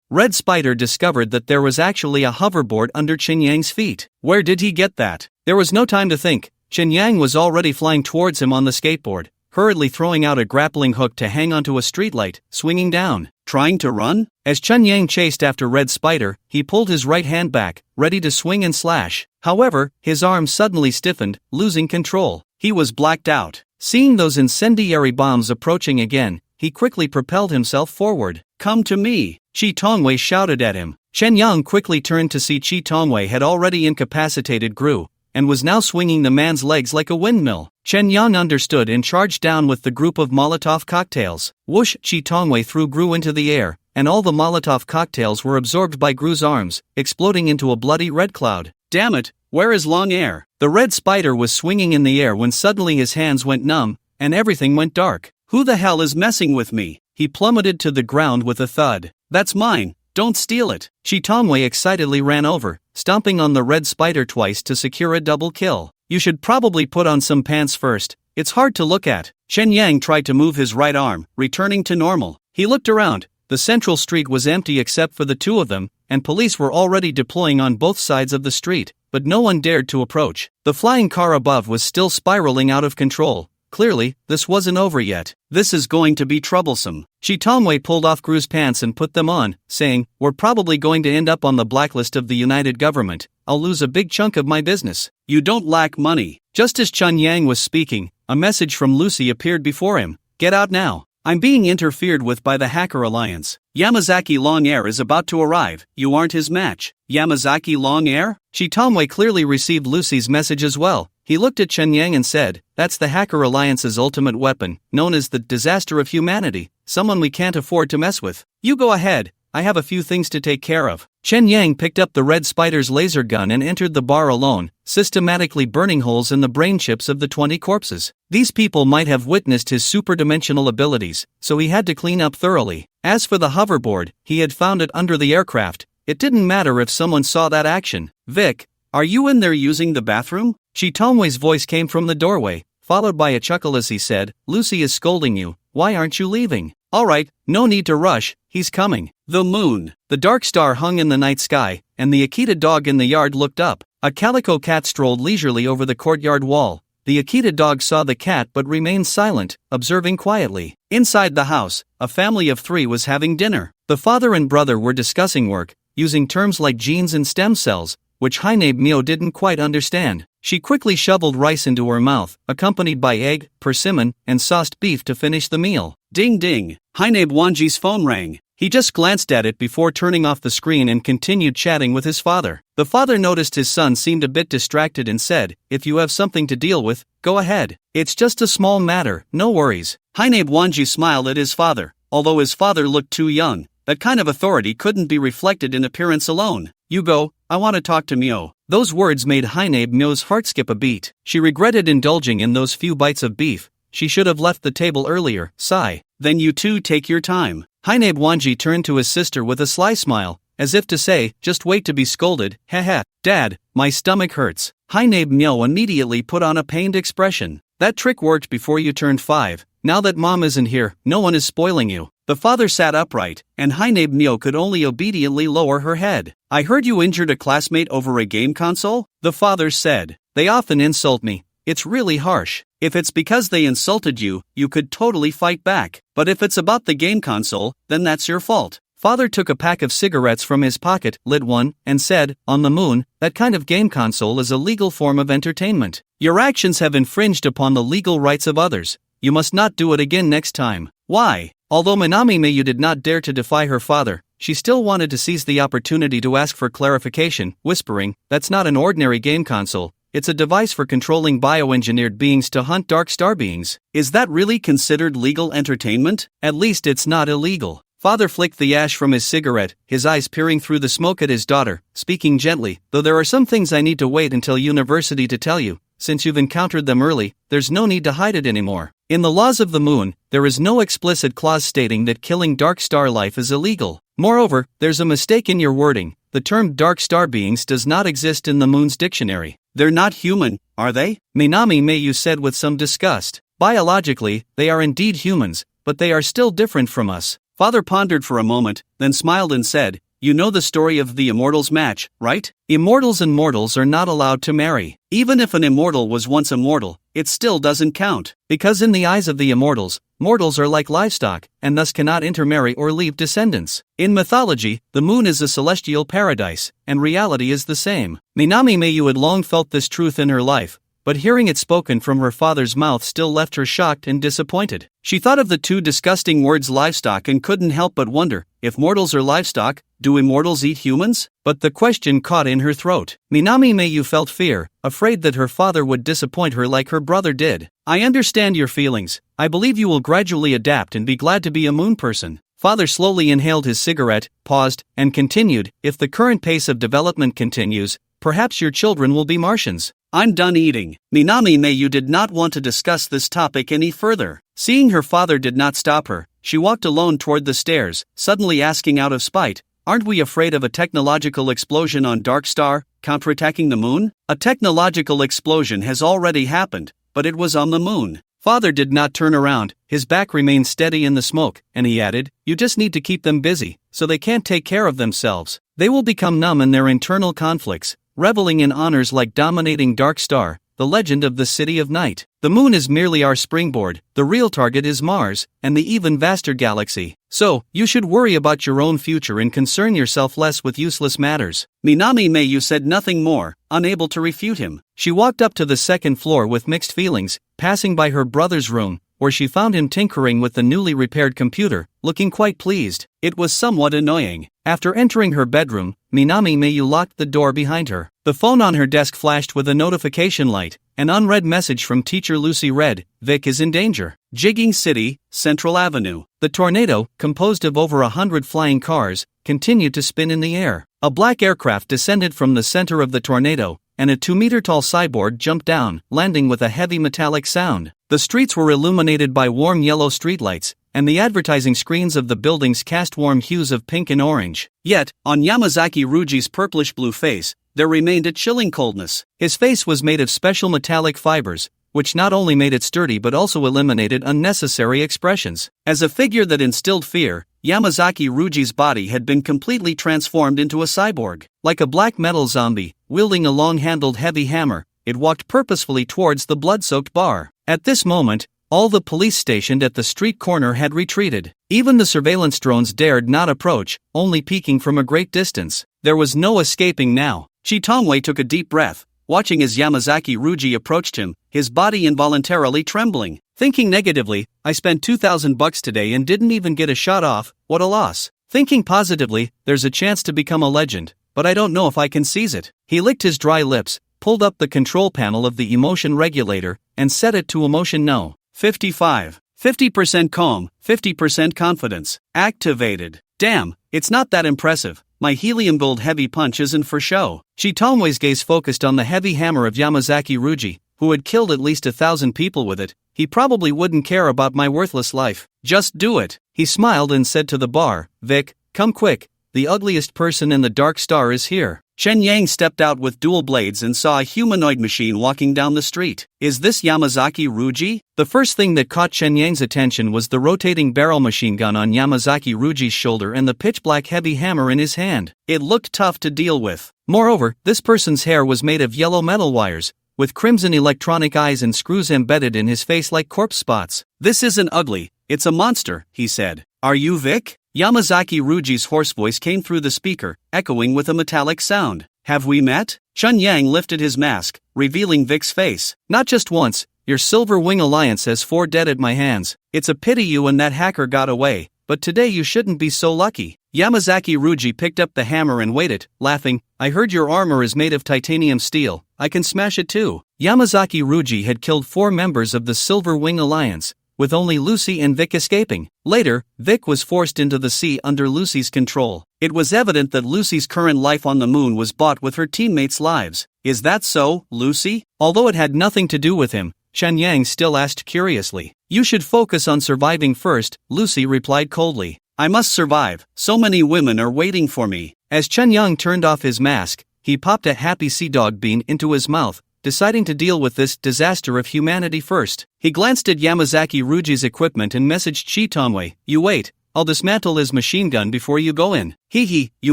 Red Spider discovered that there was actually a hoverboard under Chen Yang's feet. Where did he get that? There was no time to think. Chen Yang was already flying towards him on the skateboard, hurriedly throwing out a grappling hook to hang onto a streetlight, swinging down. Trying to run? As Chen Yang chased after Red Spider, he pulled his right hand back, ready to swing and slash. However, his arm suddenly stiffened, losing control. He was blacked out. Seeing those incendiary bombs approaching again, he quickly propelled himself forward. Come to me! Chi Tongwei shouted at him. Chen Yang quickly turned to see Chi Tongwei had already incapacitated Gru, and was now swinging the man's legs like a windmill. Chen Yang understood and charged down with the group of Molotov cocktails. Whoosh! Chi Tongwei threw Gru into the air, and all the Molotov cocktails were absorbed by Gru's arms, exploding into a bloody red cloud. Damn it, where is Long Air? The Red Spider was swinging in the air when suddenly his hands went numb, and everything went dark. Who the hell is messing with me? He plummeted to the ground with a thud. That's mine, don't steal it. Chi Tongwei excitedly ran over, stomping on the Red Spider twice to secure a double kill. You should probably put on some pants first, it's hard to look at. Chen Yang tried to move his right arm, returning to normal. He looked around. The central street was empty except for the two of them, and police were already deploying on both sides of the street, but no one dared to approach. The flying car above was still spiraling out of control. Clearly, this wasn't over yet. This is going to be troublesome. Chi Tongwei pulled off Gru's pants and put them on, saying, We're probably going to end up on the blacklist of the United Government. I'll lose a big chunk of my business. You don't lack money. Just as Chen Yang was speaking, a message from Lucy appeared before him. Get out now. I'm being interfered with by the Hacker Alliance. Yamazaki Long Air is about to arrive. You aren't his match. Yamazaki Long Air? Chi Tongwei clearly received Lucy's message as well. He looked at Chen Yang and said, That's the Hacker Alliance's ultimate weapon, known as the disaster of humanity, someone we can't afford to mess with. You go ahead, I have a few things to take care of. Chen Yang picked up the Red Spider's laser gun and entered the bar alone, systematically burning holes in the brain chips of the 20 corpses. These people might have witnessed his superdimensional abilities, so he had to clean up thoroughly. As for the hoverboard, he had found it under the aircraft. It didn't matter if someone saw that action. Vic, are you in there using the bathroom? Chi Tongwei's voice came from the doorway, followed by a chuckle as he said, Lucy is scolding you, why aren't you leaving? Alright, no need to rush, he's coming. The moon. The dark star hung in the night sky, and the Akita dog in the yard looked up. A calico cat strolled leisurely over the courtyard wall. The Akita dog saw the cat but remained silent, observing quietly. Inside the house, a family of 3 was having dinner. The father and brother were discussing work, using terms like genes and stem cells, which Hainab Mio didn't quite understand. She quickly shoveled rice into her mouth, accompanied by egg, persimmon, and sauced beef to finish the meal. Ding ding! Hainab Wanji's phone rang. He just glanced at it before turning off the screen and continued chatting with his father. The father noticed his son seemed a bit distracted and said, If you have something to deal with, go ahead. It's just a small matter, no worries. Hainab Wanji smiled at his father. Although his father looked too young, that kind of authority couldn't be reflected in appearance alone. You go, I want to talk to Mio. Those words made Hainab Mio's heart skip a beat. She regretted indulging in those few bites of beef. She should have left the table earlier. Sigh. Then you two take your time. Hainab Wanji turned to his sister with a sly smile, as if to say, just wait to be scolded. Heh. Dad, my stomach hurts. Hainab Mio immediately put on a pained expression. That trick worked before you turned 5. Now that mom isn't here, no one is spoiling you. The father sat upright, and Hainab Mio could only obediently lower her head. I heard you injured a classmate over a game console? The father said. They often insult me. It's really harsh. If it's because they insulted you, you could totally fight back. But if it's about the game console, then that's your fault. Father took a pack of cigarettes from his pocket, lit one, and said, On the moon, that kind of game console is a legal form of entertainment. Your actions have infringed upon the legal rights of others. You must not do it again next time. Why? Although Minami Mayu did not dare to defy her father, she still wanted to seize the opportunity to ask for clarification, whispering, That's not an ordinary game console, it's a device for controlling bioengineered beings to hunt dark star beings. Is that really considered legal entertainment? At least it's not illegal. Father flicked the ash from his cigarette, his eyes peering through the smoke at his daughter, speaking gently, though there are some things I need to wait until university to tell you. Since you've encountered them early, there's no need to hide it anymore. In the laws of the moon, there is no explicit clause stating that killing dark star life is illegal. Moreover, there's a mistake in your wording. The term dark star beings does not exist in the moon's dictionary. They're not human, are they? Minami Mayu said with some disgust. Biologically, they are indeed humans, but they are still different from us. Father pondered for a moment, then smiled and said, "You know the story of the Immortals match, right? Immortals and mortals are not allowed to marry. Even if an immortal was once immortal, it still doesn't count. Because in the eyes of the immortals, mortals are like livestock, and thus cannot intermarry or leave descendants. In mythology, the moon is a celestial paradise, and reality is the same." Minami Mayu had long felt this truth in her life, but hearing it spoken from her father's mouth still left her shocked and disappointed. She thought of the two disgusting words livestock and couldn't help but wonder, if mortals are livestock, do immortals eat humans? But the question caught in her throat. Minami Mayu felt fear, afraid that her father would disappoint her like her brother did. "I understand your feelings. I believe you will gradually adapt and be glad to be a moon person." Father slowly inhaled his cigarette, paused, and continued, "If the current pace of development continues, perhaps your children will be Martians." "I'm done eating." Minami Mayu did not want to discuss this topic any further. Seeing her father did not stop her, she walked alone toward the stairs, suddenly asking out of spite, "Aren't we afraid of a technological explosion on Dark Star, counterattacking the moon?" "A technological explosion has already happened, but it was on the moon." Father did not turn around, his back remained steady in the smoke, and he added, "You just need to keep them busy, so they can't take care of themselves. They will become numb in their internal conflicts, reveling in honors like dominating Dark Star, the legend of the City of Night. The moon is merely our springboard, the real target is Mars, and the even vaster galaxy. So, you should worry about your own future and concern yourself less with useless matters." Minami Mayu said nothing more, unable to refute him. She walked up to the second floor with mixed feelings, passing by her brother's room, where she found him tinkering with the newly repaired computer, looking quite pleased. It was somewhat annoying. After entering her bedroom, Minami Mayu locked the door behind her. The phone on her desk flashed with a notification light. An unread message from teacher Lucy read, "Vic is in danger. Jigging City, Central Avenue." The tornado, composed of over 100 flying cars, continued to spin in the air. A black aircraft descended from the center of the tornado, and a 2-meter-tall cyborg jumped down, landing with a heavy metallic sound. The streets were illuminated by warm yellow streetlights, and the advertising screens of the buildings cast warm hues of pink and orange. Yet, on Yamazaki Ruji's purplish-blue face, there remained a chilling coldness. His face was made of special metallic fibers, which not only made it sturdy but also eliminated unnecessary expressions. As a figure that instilled fear, Yamazaki Ruji's body had been completely transformed into a cyborg. Like a black metal zombie, wielding a long-handled heavy hammer, it walked purposefully towards the blood-soaked bar. At this moment, all the police stationed at the street corner had retreated. Even the surveillance drones dared not approach, only peeking from a great distance. There was no escaping now. Chitongwei took a deep breath, watching as Yamazaki Ruji approached him, his body involuntarily trembling. Thinking negatively, "I spent $2,000 today and didn't even get a shot off, what a loss." Thinking positively, "There's a chance to become a legend, but I don't know if I can seize it." He licked his dry lips, pulled up the control panel of the emotion regulator, and set it to emotion no. 55. 50% calm, 50% confidence. Activated. Damn, it's not that impressive. My helium-gold heavy punch isn't for show. Chitongwei's gaze focused on the heavy hammer of Yamazaki Ruji, who had killed at least 1,000 people with it. "He probably wouldn't care about my worthless life. Just do it." He smiled and said to the bar, "Vic, come quick, the ugliest person in the Dark Star is here." Chen Yang stepped out with dual blades and saw a humanoid machine walking down the street. "Is this Yamazaki Ruji?" The first thing that caught Chen Yang's attention was the rotating barrel machine gun on Yamazaki Ruji's shoulder and the pitch-black heavy hammer in his hand. It looked tough to deal with. Moreover, this person's hair was made of yellow metal wires, with crimson electronic eyes and screws embedded in his face like corpse spots. "This isn't ugly, it's a monster," he said. "Are you Vic?" Yamazaki Ruji's hoarse voice came through the speaker, echoing with a metallic sound. "Have we met?" Chen Yang lifted his mask, revealing Vic's face. "Not just once, your Silver Wing Alliance has 4 dead at my hands. It's a pity you and that hacker got away, but today you shouldn't be so lucky." Yamazaki Ruji picked up the hammer and weighed it, laughing. I heard your armor is made of titanium steel, I can smash it too. Yamazaki Ruji had killed 4 members of the Silver Wing Alliance, with only Lucy and Vic escaping. Later, Vic was forced into the sea under Lucy's control. It was evident that Lucy's current life on the moon was bought with her teammates' lives. Is that so, Lucy? Although it had nothing to do with him, Chen Yang still asked curiously. You should focus on surviving first, Lucy replied coldly. I must survive, so many women are waiting for me. As Chen Yang turned off his mask, he popped a happy sea dog bean into his mouth, deciding to deal with this disaster of humanity first. He glanced at Yamazaki Ruji's equipment and messaged Chitonwei, you wait, I'll dismantle his machine gun before you go in. Hee, you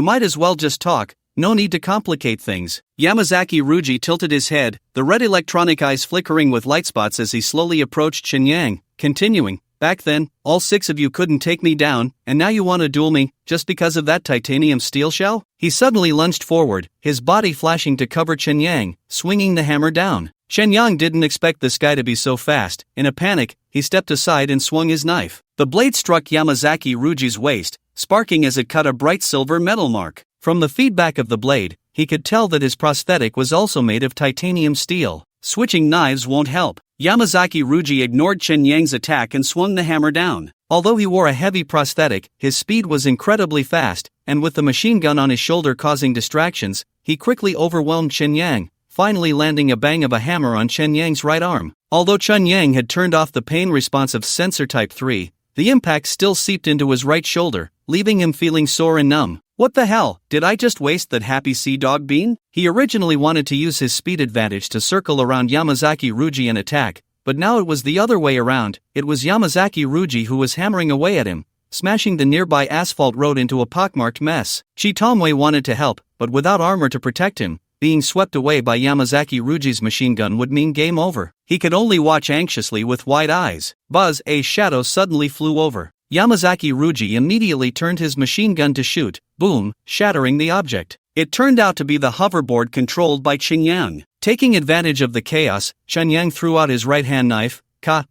might as well just talk, no need to complicate things. Yamazaki Ruji tilted his head, the red electronic eyes flickering with light spots as he slowly approached Chen Yang, continuing, back then, all 6 of you couldn't take me down, and now you want to duel me, just because of that titanium steel shell? He suddenly lunged forward, his body flashing to cover Chen Yang, swinging the hammer down. Chen Yang didn't expect this guy to be so fast. In a panic, he stepped aside and swung his knife. The blade struck Yamazaki Ruji's waist, sparking as it cut a bright silver metal mark. From the feedback of the blade, he could tell that his prosthetic was also made of titanium steel. Switching knives won't help. Yamazaki Ruji ignored Chen Yang's attack and swung the hammer down. Although he wore a heavy prosthetic, his speed was incredibly fast, and with the machine gun on his shoulder causing distractions, he quickly overwhelmed Chen Yang, finally landing a bang of a hammer on Chen Yang's right arm. Although Chen Yang had turned off the pain-responsive sensor type 3, the impact still seeped into his right shoulder, leaving him feeling sore and numb. What the hell, did I just waste that happy sea dog bean? He originally wanted to use his speed advantage to circle around Yamazaki Ruji and attack, but now it was the other way around. It was Yamazaki Ruji who was hammering away at him, smashing the nearby asphalt road into a pockmarked mess. Chitomwe wanted to help, but without armor to protect him, being swept away by Yamazaki Ruji's machine gun would mean game over. He could only watch anxiously with wide eyes. Buzz, a shadow suddenly flew over. Yamazaki Ruji immediately turned his machine gun to shoot, boom, shattering the object. It turned out to be the hoverboard controlled by Chen Yang. Taking advantage of the chaos, Chen Yang threw out his right-hand knife,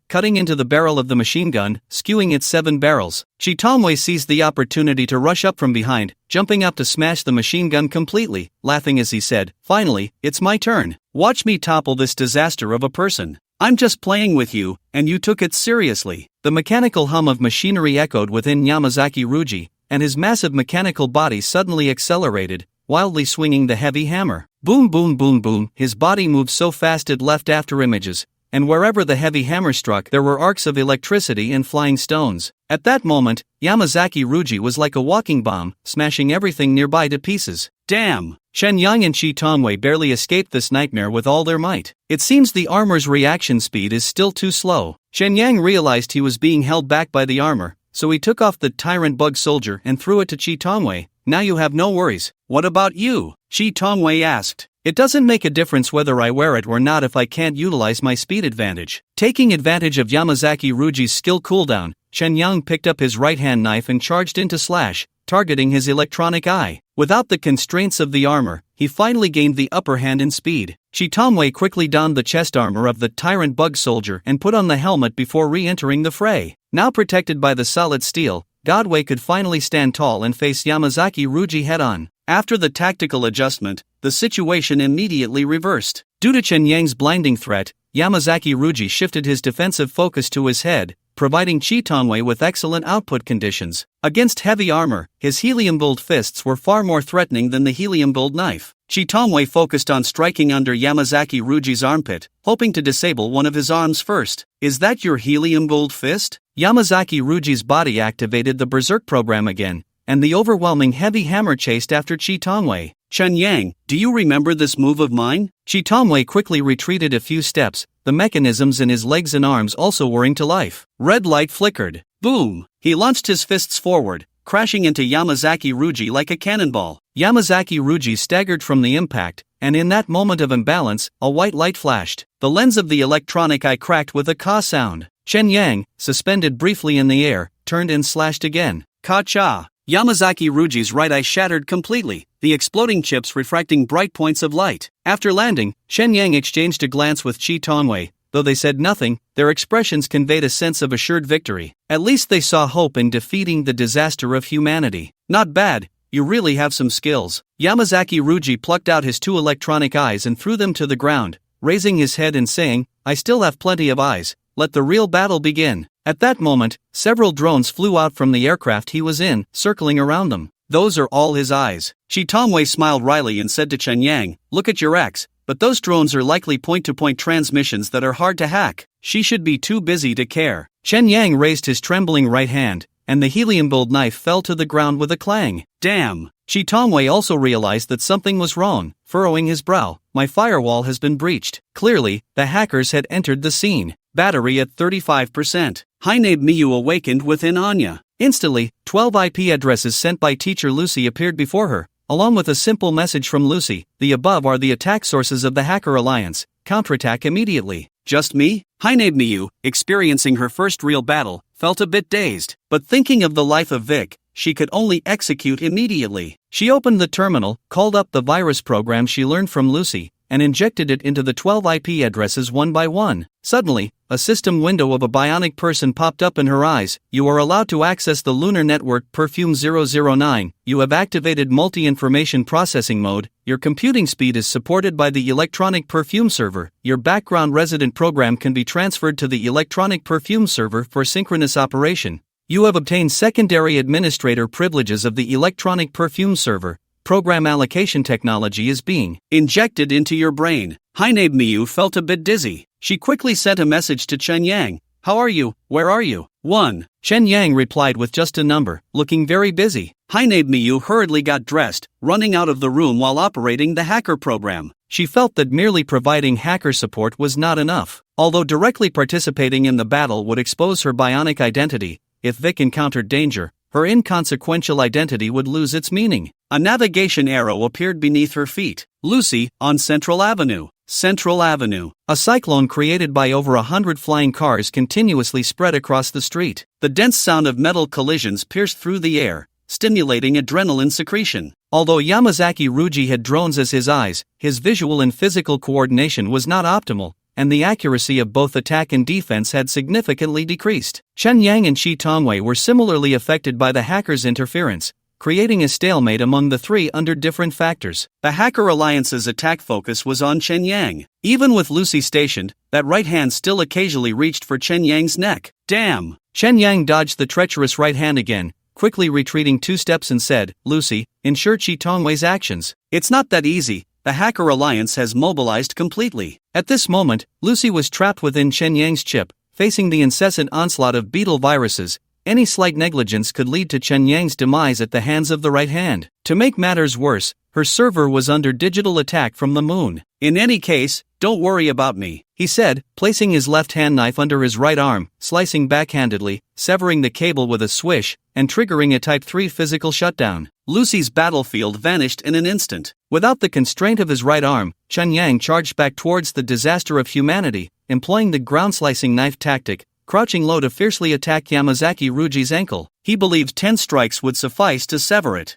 cutting into the barrel of the machine gun, skewing its 7 barrels. Chitomwe seized the opportunity to rush up from behind, jumping up to smash the machine gun completely, laughing as he said, finally, it's my turn. Watch me topple this disaster of a person. I'm just playing with you, and you took it seriously. The mechanical hum of machinery echoed within Yamazaki Ruji, and his massive mechanical body suddenly accelerated, wildly swinging the heavy hammer. Boom boom boom boom, his body moved so fast it left after images, and wherever the heavy hammer struck there were arcs of electricity and flying stones. At that moment, Yamazaki Ruji was like a walking bomb, smashing everything nearby to pieces. Damn! Chen Yang and Chitonwei barely escaped this nightmare with all their might. It seems the armor's reaction speed is still too slow. Chen Yang realized he was being held back by the armor, so he took off the tyrant bug soldier and threw it to Chitonwei. Now you have no worries. What about you? Chitonwei asked. It doesn't make a difference whether I wear it or not if I can't utilize my speed advantage. Taking advantage of Yamazaki Ruji's skill cooldown, Chen Yang picked up his right-hand knife and charged into slash, targeting his electronic eye. Without the constraints of the armor, he finally gained the upper hand in speed. Chitomwe quickly donned the chest armor of the tyrant bug soldier and put on the helmet before re-entering the fray. Now protected by the solid steel, Godwei could finally stand tall and face Yamazaki Ruji head-on. After the tactical adjustment, the situation immediately reversed. Due to Chen Yang's blinding threat, Yamazaki Ruji shifted his defensive focus to his head, providing Chitonwei with excellent output conditions. Against heavy armor, his helium-build fists were far more threatening than the helium-build knife. Chitonwei focused on striking under Yamazaki Ruji's armpit, hoping to disable one of his arms first. Is that your helium-build fist? Yamazaki Ruji's body activated the Berserk program again, and the overwhelming heavy hammer chased after Chitonwei. Chen Yang, do you remember this move of mine? Chitonwei quickly retreated a few steps, the mechanisms in his legs and arms also whirring to life. Red light flickered. Boom! He launched his fists forward, crashing into Yamazaki Ruji like a cannonball. Yamazaki Ruji staggered from the impact, and in that moment of imbalance, a white light flashed. The lens of the electronic eye cracked with a ka sound. Chen Yang, suspended briefly in the air, turned and slashed again. Ka-cha! Yamazaki Ruji's right eye shattered completely, the exploding chips refracting bright points of light. After landing, Chen Yang exchanged a glance with Chitonwei, though they said nothing, their expressions conveyed a sense of assured victory. At least they saw hope in defeating the disaster of humanity. Not bad, you really have some skills. Yamazaki Ruji plucked out his 2 electronic eyes and threw them to the ground, raising his head and saying, I still have plenty of eyes, let the real battle begin. At that moment, several drones flew out from the aircraft he was in, circling around them. Those are all his eyes. Shi Tongwei smiled wryly and said to Chen Yang, look at your ex, but those drones are likely point-to-point transmissions that are hard to hack. She should be too busy to care. Chen Yang raised his trembling right hand, and the helium-billed knife fell to the ground with a clang. Damn! Shi Tongwei also realized that something was wrong, furrowing his brow. My firewall has been breached. Clearly, the hackers had entered the scene. Battery at 35%. Hainabe Miyu awakened within Anya. Instantly, 12 IP addresses sent by teacher Lucy appeared before her, along with a simple message from Lucy. The above are the attack sources of the Hacker Alliance. Counterattack immediately. Just me? Hainabe Miyu, experiencing her first real battle, felt a bit dazed, but thinking of the life of Vic, she could only execute immediately. She opened the terminal, called up the virus program she learned from Lucy, and injected it into the 12 IP addresses one by one. Suddenly, a system window of a bionic person popped up in her eyes. You are allowed to access the lunar network Perfume 009. You have activated multi-information processing mode. Your computing speed is supported by the electronic perfume server. Your background resident program can be transferred to the electronic perfume server for synchronous operation. You have obtained secondary administrator privileges of the electronic perfume server. Program allocation technology is being injected into your brain. Hainabe Miyu felt a bit dizzy. She quickly sent a message to Chen Yang. How are you? Where are you? 1. Chen Yang replied with just a number, looking very busy. Hainabe Miyu hurriedly got dressed, running out of the room while operating the hacker program. She felt that merely providing hacker support was not enough. Although directly participating in the battle would expose her bionic identity, if Vic encountered danger, her inconsequential identity would lose its meaning. A navigation arrow appeared beneath her feet. Lucy, on Central Avenue. Central Avenue. A cyclone created by over 100 flying cars continuously spread across the street. The dense sound of metal collisions pierced through the air, stimulating adrenaline secretion. Although Yamazaki Ruji had drones as his eyes, his visual and physical coordination was not optimal, and the accuracy of both attack and defense had significantly decreased. Chen Yang and Shi Tongwei were similarly affected by the hackers' interference, creating a stalemate among the three under different factors. The Hacker Alliance's attack focus was on Chen Yang. Even with Lucy stationed, that right hand still occasionally reached for Chen Yang's neck. Damn! Chen Yang dodged the treacherous right hand again, quickly retreating 2 steps and said, Lucy, ensure Shi Tongwei's actions. It's not that easy. The Hacker Alliance has mobilized completely. At this moment, Lucy was trapped within Chen Yang's chip, facing the incessant onslaught of beetle viruses. Any slight negligence could lead to Chen Yang's demise at the hands of the right hand. To make matters worse, her server was under digital attack from the moon. In any case, don't worry about me, he said, placing his left-hand knife under his right arm, slicing backhandedly, severing the cable with a swish, and triggering a Type 3 physical shutdown. Lucy's battlefield vanished in an instant. Without the constraint of his right arm, Chen Yang charged back towards the disaster of humanity, employing the ground-slicing knife tactic, crouching low to fiercely attack Yamazaki Ruji's ankle. He believed 10 strikes would suffice to sever it.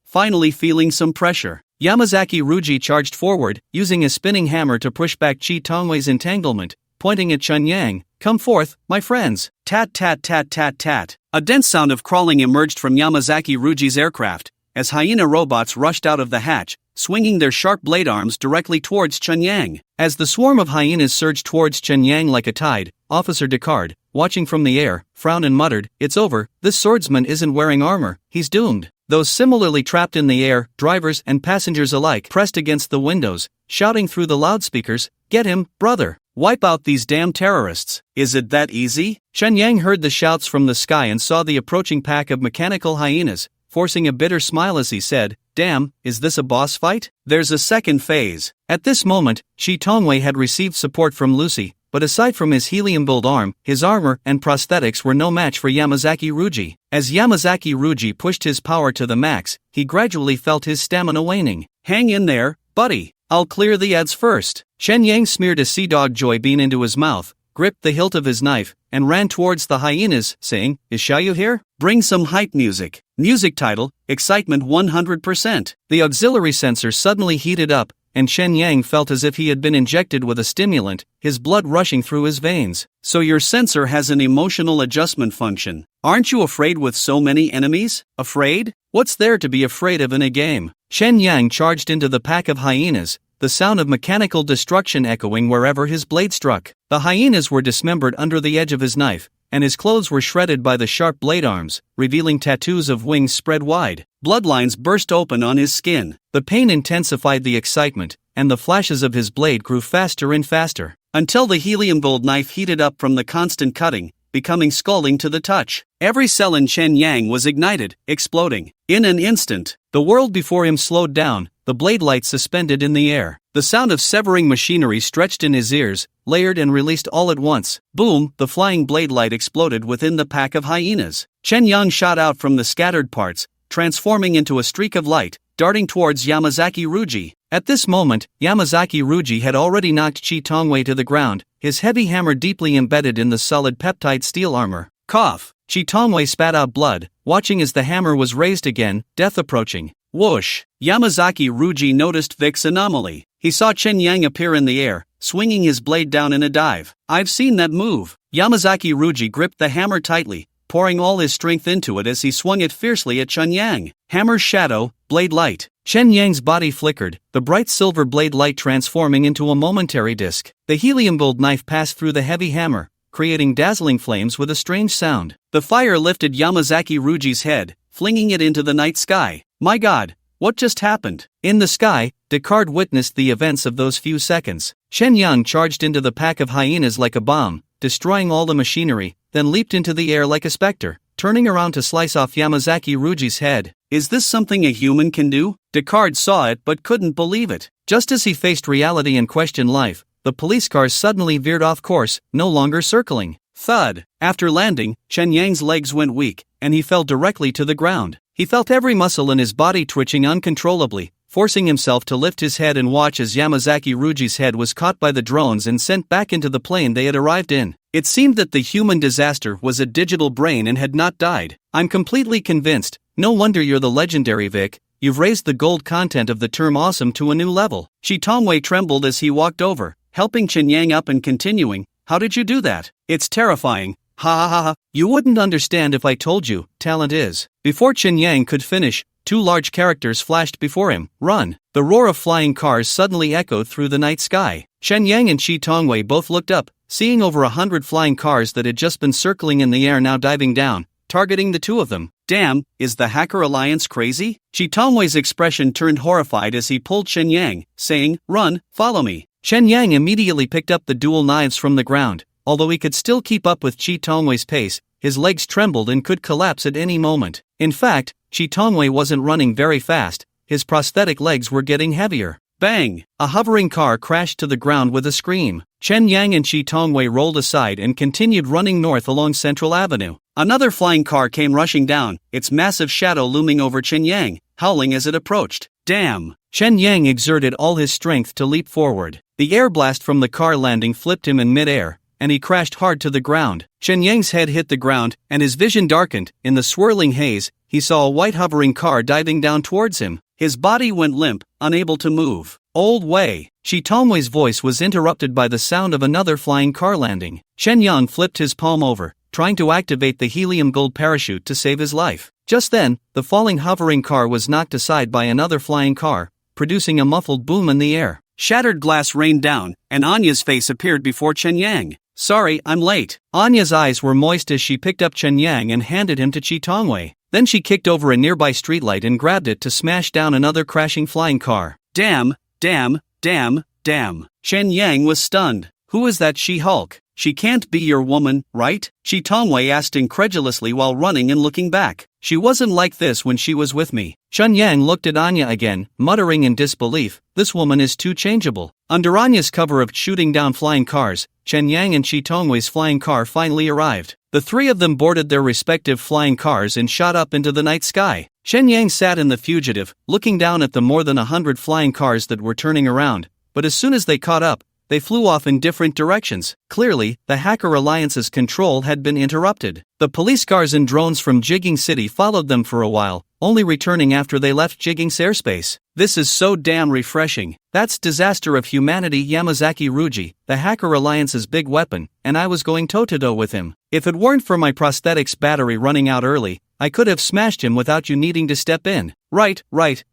Finally feeling some pressure. Yamazaki Ruji charged forward, using a spinning hammer to push back Shi Tongwei's entanglement, pointing at Chen Yang. Come forth, my friends. Tat tat tat tat tat. A dense sound of crawling emerged from Yamazaki Ruji's aircraft, as hyena robots rushed out of the hatch, swinging their sharp blade arms directly towards Chen Yang. As the swarm of hyenas surged towards Chen Yang like a tide, Officer Descartes, watching from the air, frowned and muttered, It's over, this swordsman isn't wearing armor, he's doomed. Those similarly trapped in the air, drivers and passengers alike, pressed against the windows, shouting through the loudspeakers, Get him, brother! Wipe out these damn terrorists. Is it that easy? Chen Yang heard the shouts from the sky and saw the approaching pack of mechanical hyenas, forcing a bitter smile as he said, Damn, is this a boss fight? There's a second phase. At this moment, Shi Tongwei had received support from Lucy, but aside from his helium-built arm, his armor and prosthetics were no match for Yamazaki Ruji. As Yamazaki Ruji pushed his power to the max, he gradually felt his stamina waning. Hang in there, buddy. I'll clear the ads first. Chen Yang smeared a Sea Dog Joy Bean into his mouth, gripped the hilt of his knife, and ran towards the hyenas, saying, Is Xiaoyu here? Bring some hype music. Music title, Excitement 100%. The auxiliary sensor suddenly heated up, and Chen Yang felt as if he had been injected with a stimulant, his blood rushing through his veins. So your sensor has an emotional adjustment function. Aren't you afraid with so many enemies? Afraid? What's there to be afraid of in a game? Chen Yang charged into the pack of hyenas, the sound of mechanical destruction echoing wherever his blade struck. The hyenas were dismembered under the edge of his knife, and his clothes were shredded by the sharp blade arms, revealing tattoos of wings spread wide. Bloodlines burst open on his skin. The pain intensified the excitement, and the flashes of his blade grew faster and faster, until the helium gold knife heated up from the constant cutting, becoming scalding to the touch. Every cell in Chen Yang was ignited, exploding. In an instant, the world before him slowed down, the blade light suspended in the air. The sound of severing machinery stretched in his ears, layered and released all at once. Boom, the flying blade light exploded within the pack of hyenas. Chen Yang shot out from the scattered parts, transforming into a streak of light, darting towards Yamazaki Ruji. At this moment, Yamazaki Ruji had already knocked Chi Tongwei to the ground, his heavy hammer deeply embedded in the solid peptide steel armor. Cough! Chi Tongwei spat out blood, watching as the hammer was raised again, death approaching. Whoosh! Yamazaki Ruji noticed Vic's anomaly. He saw Chen Yang appear in the air, swinging his blade down in a dive. I've seen that move. Yamazaki Ruji gripped the hammer tightly, pouring all his strength into it as he swung it fiercely at Chen Yang. Hammer shadow, blade light. Chen Yang's body flickered, the bright silver blade light transforming into a momentary disc. The helium gold knife passed through the heavy hammer, creating dazzling flames with a strange sound. The fire lifted Yamazaki Ruji's head, flinging it into the night sky. My God, what just happened? In the sky, Descartes witnessed the events of those few seconds. Chen Yang charged into the pack of hyenas like a bomb, destroying all the machinery, then leaped into the air like a specter, turning around to slice off Yamazaki Ruji's head. Is this something a human can do? Descartes saw it but couldn't believe it. Just as he faced reality and questioned life, the police cars suddenly veered off course, no longer circling. Thud! After landing, Chen Yang's legs went weak, and he fell directly to the ground. He felt every muscle in his body twitching uncontrollably, forcing himself to lift his head and watch as Yamazaki Ruji's head was caught by the drones and sent back into the plane they had arrived in. It seemed that the human disaster was a digital brain and had not died. I'm completely convinced. No wonder you're the legendary Vic. You've raised the gold content of the term awesome to a new level. Chi Tongwei trembled as he walked over, helping Chen Yang up and continuing, how did you do that? It's terrifying. Ha ha ha ha. You wouldn't understand if I told you, talent is. Before Chen Yang could finish, two large characters flashed before him. Run! The roar of flying cars suddenly echoed through the night sky. Chen Yang and Chi Tongwei both looked up, seeing over 100 flying cars that had just been circling in the air now diving down, targeting the two of them. Damn, is the Hacker Alliance crazy? Chi Tongwei's expression turned horrified as he pulled Chen Yang, saying, run, follow me. Chen Yang immediately picked up the dual knives from the ground. Although he could still keep up with Chi Tongwei's pace, his legs trembled and could collapse at any moment. In fact, Chi Tongwei wasn't running very fast, his prosthetic legs were getting heavier. Bang! A hovering car crashed to the ground with a scream. Chen Yang and Chi Tongwei rolled aside and continued running north along Central Avenue. Another flying car came rushing down, its massive shadow looming over Chen Yang, howling as it approached. Damn! Chen Yang exerted all his strength to leap forward. The air blast from the car landing flipped him in midair, and he crashed hard to the ground. Chen Yang's head hit the ground, and his vision darkened. In the swirling haze, he saw a white hovering car diving down towards him. His body went limp, unable to move. Old Wei. Chi Tongwei's voice was interrupted by the sound of another flying car landing. Chen Yang flipped his palm over, trying to activate the helium gold parachute to save his life. Just then, the falling hovering car was knocked aside by another flying car, producing a muffled boom in the air. Shattered glass rained down, and Anya's face appeared before Chen Yang. Sorry, I'm late. Anya's eyes were moist as she picked up Chen Yang and handed him to Chi Tongwei. Then she kicked over a nearby streetlight and grabbed it to smash down another crashing flying car. Damn, damn, damn, damn. Chen Yang was stunned. Who is that She-Hulk? She can't be your woman, right? Chi Tongwei asked incredulously while running and looking back. She wasn't like this when she was with me. Chen Yang looked at Anya again, muttering in disbelief, this woman is too changeable. Under Anya's cover of shooting down flying cars, Chen Yang and Chi Tongwei's flying car finally arrived. The three of them boarded their respective flying cars and shot up into the night sky. Chen Yang sat in the fugitive, looking down at the more than 100 flying cars that were turning around, but as soon as they caught up, they flew off in different directions. Clearly, the Hacker Alliance's control had been interrupted. The police cars and drones from Jigging City followed them for a while, only returning after they left Jigging's airspace. This is so damn refreshing. That's Disaster of Humanity Yamazaki Ruji, the Hacker Alliance's big weapon, and I was going toe-to-toe with him. If it weren't for my prosthetics battery running out early, I could have smashed him without you needing to step in. Right,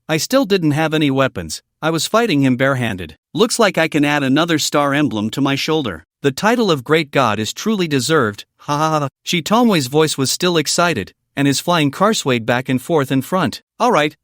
I still didn't have any weapons. I was fighting him barehanded. Looks like I can add another star emblem to my shoulder. The title of Great God is truly deserved. Ha ha ha. Shitomoe's voice was still excited, and his flying car swayed back and forth in front. Alright,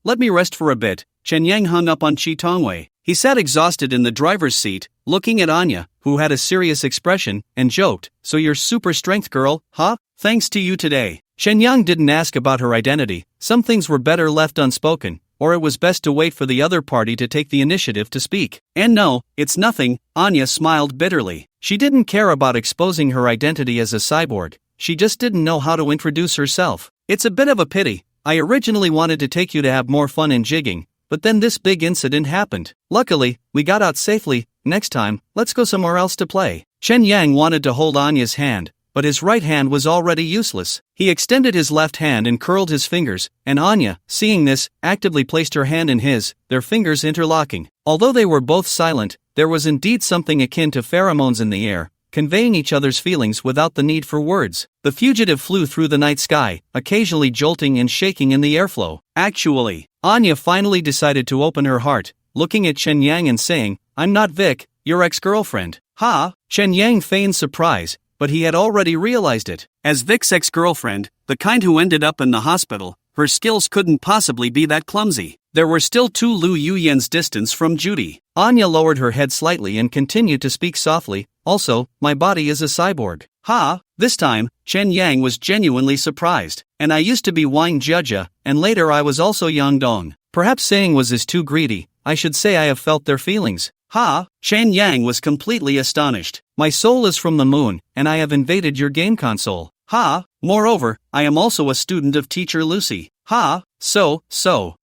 let me rest for a bit. Chen Yang hung up on Shitomoe. He sat exhausted in the driver's seat, looking at Anya, who had a serious expression, and joked, "So you're super strength girl, huh? Thanks to you today." Chen Yang didn't ask about her identity. Some things were better left unspoken, or it was best to wait for the other party to take the initiative to speak. And no, it's nothing, Anya smiled bitterly. She didn't care about exposing her identity as a cyborg, she just didn't know how to introduce herself. It's a bit of a pity. I originally wanted to take you to have more fun in jigging, but then this big incident happened. Luckily, we got out safely. Next time, let's go somewhere else to play. Chen Yang wanted to hold Anya's hand, but his right hand was already useless. He extended his left hand and curled his fingers, and Anya, seeing this, actively placed her hand in his, their fingers interlocking. Although they were both silent, there was indeed something akin to pheromones in the air, conveying each other's feelings without the need for words. The fugitive flew through the night sky, occasionally jolting and shaking in the airflow. Actually, Anya finally decided to open her heart, looking at Chen Yang and saying, "I'm not Vic, your ex-girlfriend." Ha! Chen Yang feigned surprise, but he had already realized it. As Vic's ex-girlfriend, the kind who ended up in the hospital, her skills couldn't possibly be that clumsy. There were still 2 Lu Yuyen's distance from Judy. Anya lowered her head slightly and continued to speak softly. "Also, my body is a cyborg." Ha! This time, Chen Yang was genuinely surprised. "And I used to be Wang Jia, and later I was also Yang Dong." Perhaps saying was is too greedy. I should say I have felt their feelings. Ha! Chen Yang was completely astonished. "My soul is from the moon, and I have invaded your game console." Ha! Moreover, I am also a student of teacher Lucy. Ha! So.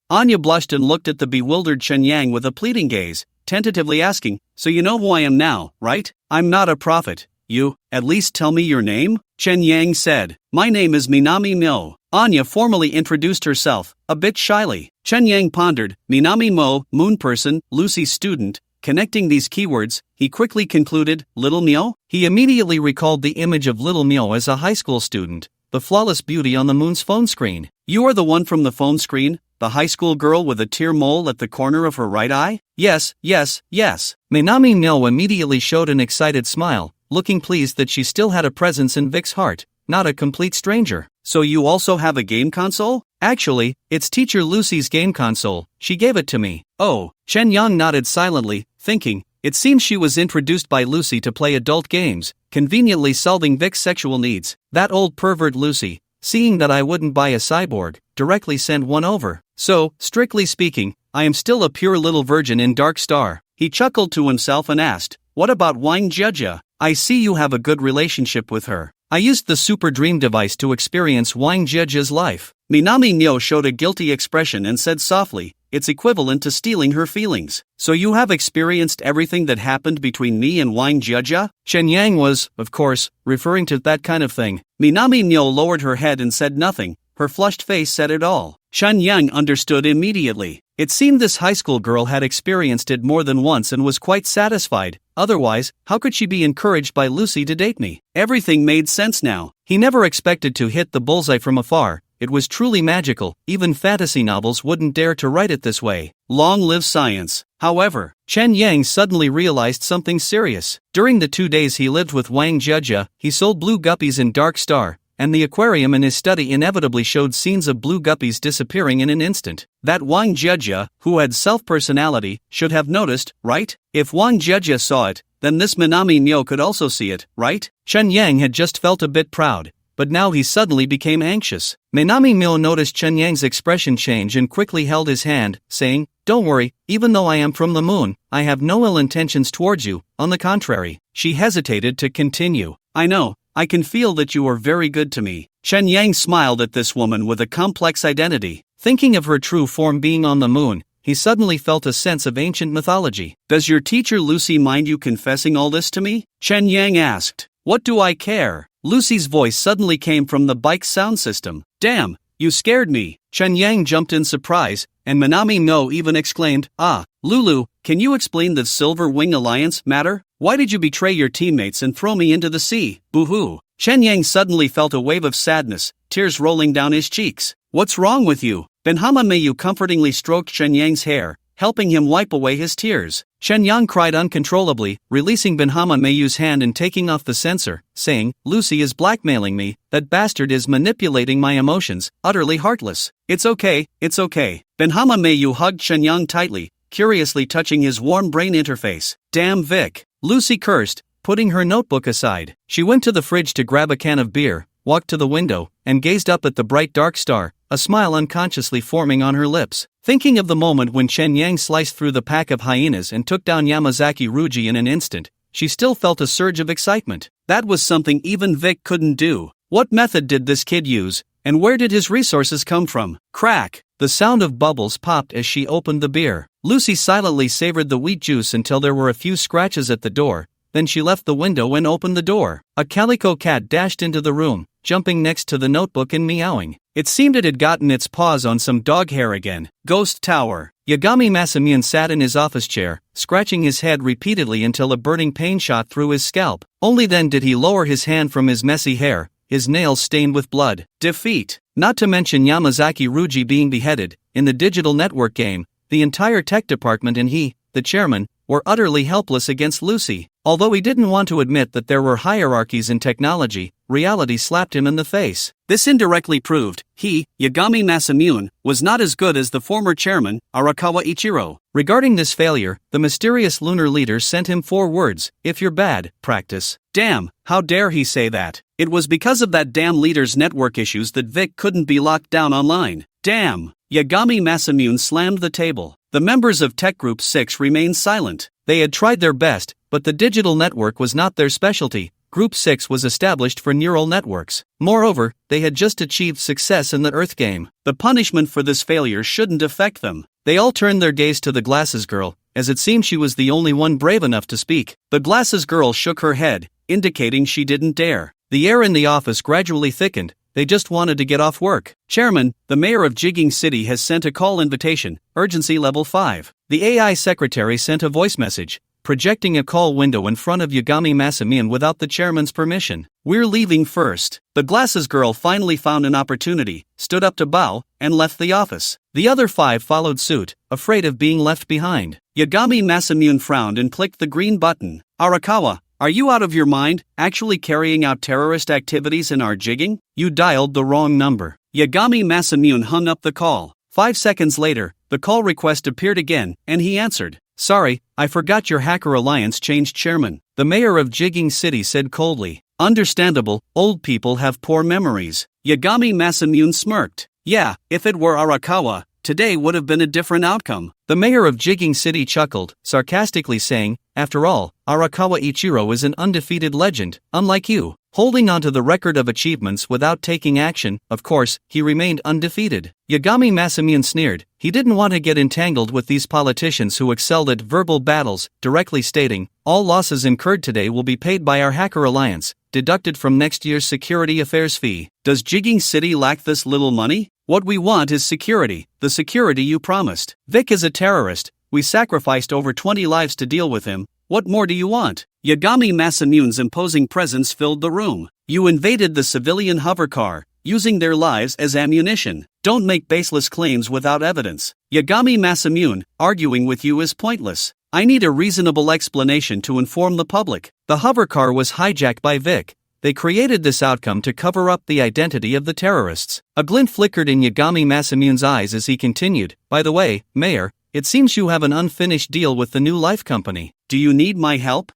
Anya blushed and looked at the bewildered Chen Yang with a pleading gaze, tentatively asking, "So you know who I am now, right?" "I'm not a prophet. You, at least tell me your name?" Chen Yang said. "My name is Minami Mo." Anya formally introduced herself, a bit shyly. Chen Yang pondered, Minami Mo, moon person, Lucy student. Connecting these keywords, he quickly concluded, Little Mio? He immediately recalled the image of Little Mio as a high school student, the flawless beauty on the moon's phone screen. "You are the one from the phone screen? The high school girl with a tear mole at the corner of her right eye?" Yes. Minami Mio immediately showed an excited smile, looking pleased that she still had a presence in Vic's heart, not a complete stranger. "So you also have a game console?" "Actually, it's teacher Lucy's game console. She gave it to me." "Oh." Chen Yang nodded silently, thinking, it seems she was introduced by Lucy to play adult games, conveniently solving Vic's sexual needs. That old pervert Lucy, seeing that I wouldn't buy a cyborg, directly sent one over. "So, strictly speaking, I am still a pure little virgin in Dark Star." He chuckled to himself and asked, "What about Wang Jia? I see you have a good relationship with her." "I used the Super Dream device to experience Wang Jia's life." Minami Nyo showed a guilty expression and said softly, "It's equivalent to stealing her feelings." "So you have experienced everything that happened between me and Wang Jia?" Chen Yang was, of course, referring to that kind of thing. Minami Nyo lowered her head and said nothing. Her flushed face said it all. Chen Yang understood immediately. It seemed this high school girl had experienced it more than once and was quite satisfied. Otherwise, how could she be encouraged by Lucy to date me? Everything made sense now. He never expected to hit the bullseye from afar. It was truly magical. Even fantasy novels wouldn't dare to write it this way. Long live science. However, Chen Yang suddenly realized something serious. During the 2 days he lived with Wang Jia, he sold blue guppies in Dark Star, and the aquarium in his study inevitably showed scenes of blue guppies disappearing in an instant. That Wang Jia, who had self-personality, should have noticed, right? If Wang Jia saw it, then this Minami Nyo could also see it, right? Chen Yang had just felt a bit proud, but now he suddenly became anxious. Minami Nyo noticed Chen Yang's expression change and quickly held his hand, saying, "Don't worry, even though I am from the moon, I have no ill intentions towards you, on the contrary." She hesitated to continue. "I know. I can feel that you are very good to me." Chen Yang smiled at this woman with a complex identity. Thinking of her true form being on the moon, he suddenly felt a sense of ancient mythology. "Does your teacher Lucy mind you confessing all this to me?" Chen Yang asked. "What do I care?" Lucy's voice suddenly came from the bike's sound system. "Damn, you scared me." Chen Yang jumped in surprise, and Minami no even exclaimed, "Ah, Lulu, can you explain the Silver Wing Alliance matter? Why did you betray your teammates and throw me into the sea? Boo-hoo." Chen Yang suddenly felt a wave of sadness, tears rolling down his cheeks. "What's wrong with you?" Benhama Mayu comfortingly stroked Chen Yang's hair, helping him wipe away his tears. Chen Yang cried uncontrollably, releasing Benhama Mayu's hand and taking off the sensor, saying, "Lucy is blackmailing me, that bastard is manipulating my emotions, utterly heartless." It's okay. Benhama Mayu hugged Chen Yang tightly, curiously touching his warm brain interface. "Damn Vic," Lucy cursed, putting her notebook aside. She went to the fridge to grab a can of beer, walked to the window, and gazed up at the bright dark star, a smile unconsciously forming on her lips. Thinking of the moment when Chen Yang sliced through the pack of hyenas and took down Yamazaki Ruji in an instant, she still felt a surge of excitement. That was something even Vic couldn't do. What method did this kid use, and where did his resources come from? Crack! The sound of bubbles popped as she opened the beer. Lucy silently savored the wheat juice until there were a few scratches at the door, then she left the window and opened the door. A calico cat dashed into the room, jumping next to the notebook and meowing. It seemed it had gotten its paws on some dog hair again. Ghost Tower. Yagami Masamune sat in his office chair, scratching his head repeatedly until a burning pain shot through his scalp. Only then did he lower his hand from his messy hair, his nails stained with blood. Defeat. Not to mention Yamazaki Ruji being beheaded. In the digital network game, the entire tech department and he, the chairman, were utterly helpless against Lucy. Although he didn't want to admit that there were hierarchies in technology, reality slapped him in the face. This indirectly proved, he, Yagami Masamune, was not as good as the former chairman, Arakawa Ichiro. Regarding this failure, the mysterious lunar leader sent him 4 words: "If you're bad, practice." Damn, how dare he say that? It was because of that damn leader's network issues that Vic couldn't be locked down online. Damn! Yagami Masamune slammed the table. The members of Tech Group 6 remained silent. They had tried their best, but the digital network was not their specialty. Group 6 was established for neural networks. Moreover, they had just achieved success in the Earth game. The punishment for this failure shouldn't affect them. They all turned their gaze to the Glasses Girl, as it seemed she was the only one brave enough to speak. The Glasses Girl shook her head, indicating she didn't dare. The air in the office gradually thickened. They just wanted to get off work. "Chairman, the mayor of Jigging City has sent a call invitation, urgency level 5. The AI secretary sent a voice message, projecting a call window in front of Yagami Masamune without the chairman's permission. "We're leaving first." The Glasses Girl finally found an opportunity, stood up to bow, and left the office. The other 5 followed suit, afraid of being left behind. Yagami Masamune frowned and clicked the green button. "Arakawa, are you out of your mind, actually carrying out terrorist activities in our jigging? You dialed the wrong number." Yagami Masamune hung up the call. 5 seconds later, the call request appeared again, and he answered. "Sorry, I forgot your Hacker Alliance changed chairman," the mayor of Jigging City said coldly. "Understandable, old people have poor memories." Yagami Masamune smirked. "Yeah, if it were Arakawa, today would have been a different outcome." The mayor of Jigging City chuckled, sarcastically saying, "After all, Arakawa Ichiro is an undefeated legend, unlike you. Holding onto the record of achievements without taking action, of course, he remained undefeated." Yagami Masamune sneered. He didn't want to get entangled with these politicians who excelled at verbal battles, directly stating, "All losses incurred today will be paid by our Hacker Alliance, deducted from next year's security affairs fee." Does Jigging City lack this little money? What we want is security, the security you promised. Vic is a terrorist. We sacrificed over 20 lives to deal with him. What more do you want? Yagami Masamune's imposing presence filled the room. You invaded the civilian hovercar, using their lives as ammunition. Don't make baseless claims without evidence. Yagami Masamune, arguing with you is pointless. I need a reasonable explanation to inform the public. The hovercar was hijacked by Vic. They created this outcome to cover up the identity of the terrorists. A glint flickered in Yagami Masamune's eyes as he continued, "By the way, Mayor, it seems you have an unfinished deal with the New Life Company. Do you need my help?"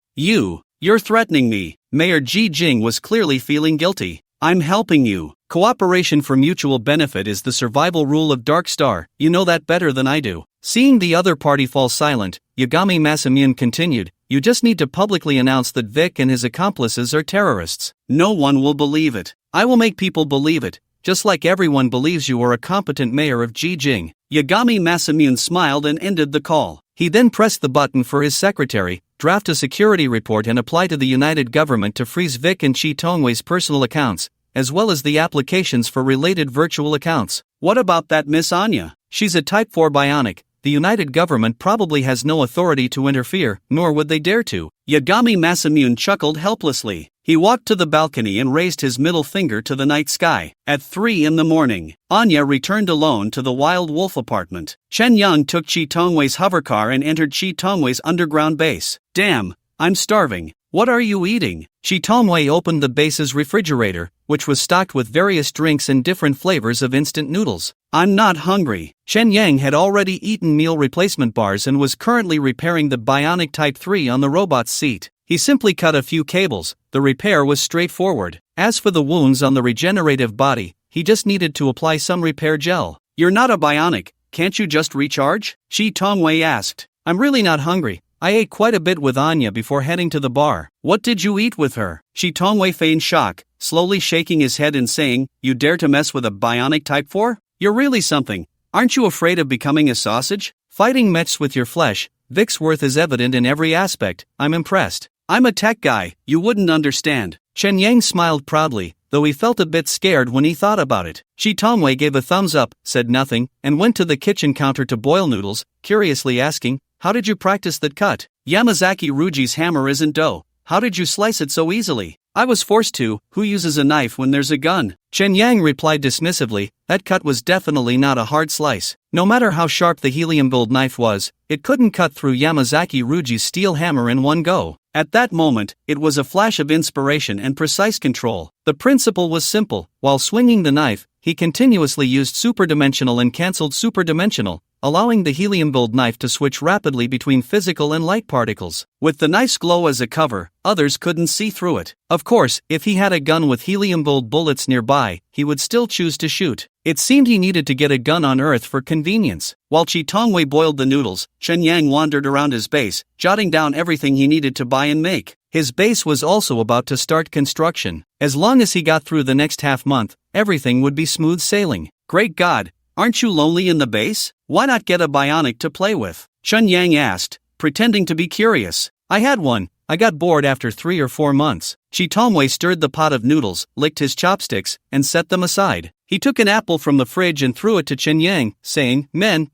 You're threatening me." Mayor Ji Jing was clearly feeling guilty. "I'm helping you. Cooperation for mutual benefit is the survival rule of Dark Star, you know that better than I do." Seeing the other party fall silent, Yagami Masamune continued, "You just need to publicly announce that Vic and his accomplices are terrorists. No one will believe it. I will make people believe it, just like everyone believes you are a competent mayor of Jijing." Yagami Masamune smiled and ended the call. He then pressed the button for his secretary, draft a security report and apply to the United Government to freeze Vic and Chi Tongwei's personal accounts, as well as the applications for related virtual accounts. What about that Miss Anya? She's a Type 4 bionic. The United Government probably has no authority to interfere, nor would they dare to. Yagami Masamune chuckled helplessly. He walked to the balcony and raised his middle finger to the night sky. At 3 a.m, Anya returned alone to the Wild Wolf apartment. Chen Yang took Chi Tongwei's hovercar and entered Chi Tongwei's underground base. Damn, I'm starving. What are you eating? Chi Tongwei opened the base's refrigerator, which was stocked with various drinks and different flavors of instant noodles. I'm not hungry. Chen Yang had already eaten meal replacement bars and was currently repairing the bionic Type 3 on the robot's seat. He simply cut a few cables. The repair was straightforward. As for the wounds on the regenerative body, he just needed to apply some repair gel. You're not a bionic, can't you just recharge? Chi Tongwei asked. I'm really not hungry. I ate quite a bit with Anya before heading to the bar. What did you eat with her? Chi Tongwei feigned shock, slowly shaking his head and saying, You dare to mess with a bionic Type 4? You're really something. Aren't you afraid of becoming a sausage? Fighting mechs with your flesh, Vic's worth is evident in every aspect. I'm impressed. I'm a tech guy, you wouldn't understand. Chen Yang smiled proudly, though he felt a bit scared when he thought about it. Chi Tongwei gave a thumbs up, said nothing, and went to the kitchen counter to boil noodles, curiously asking, How did you practice that cut? Yamazaki Ruji's hammer isn't dough. How did you slice it so easily? I was forced to. Who uses a knife when there's a gun? Chen Yang replied dismissively, that cut was definitely not a hard slice. No matter how sharp the helium-build knife was, it couldn't cut through Yamazaki Ruji's steel hammer in one go. At that moment, it was a flash of inspiration and precise control. The principle was simple. While swinging the knife, he continuously used superdimensional and cancelled superdimensional, allowing the helium-build knife to switch rapidly between physical and light particles. With the knife's glow as a cover, others couldn't see through it. Of course, if he had a gun with helium-build bullets nearby, he would still choose to shoot. It seemed he needed to get a gun on Earth for convenience. While Chi Tongwei boiled the noodles, Chen Yang wandered around his base, jotting down everything he needed to buy and make. His base was also about to start construction. As long as he got through the next half-month, everything would be smooth sailing. Great God, aren't you lonely in the base? Why not get a bionic to play with? Chen Yang asked, pretending to be curious. I had one. I got bored after 3 or 4 months. Chi Tongwei stirred the pot of noodles, licked his chopsticks, and set them aside. He took an apple from the fridge and threw it to Chen Yang, saying, Men,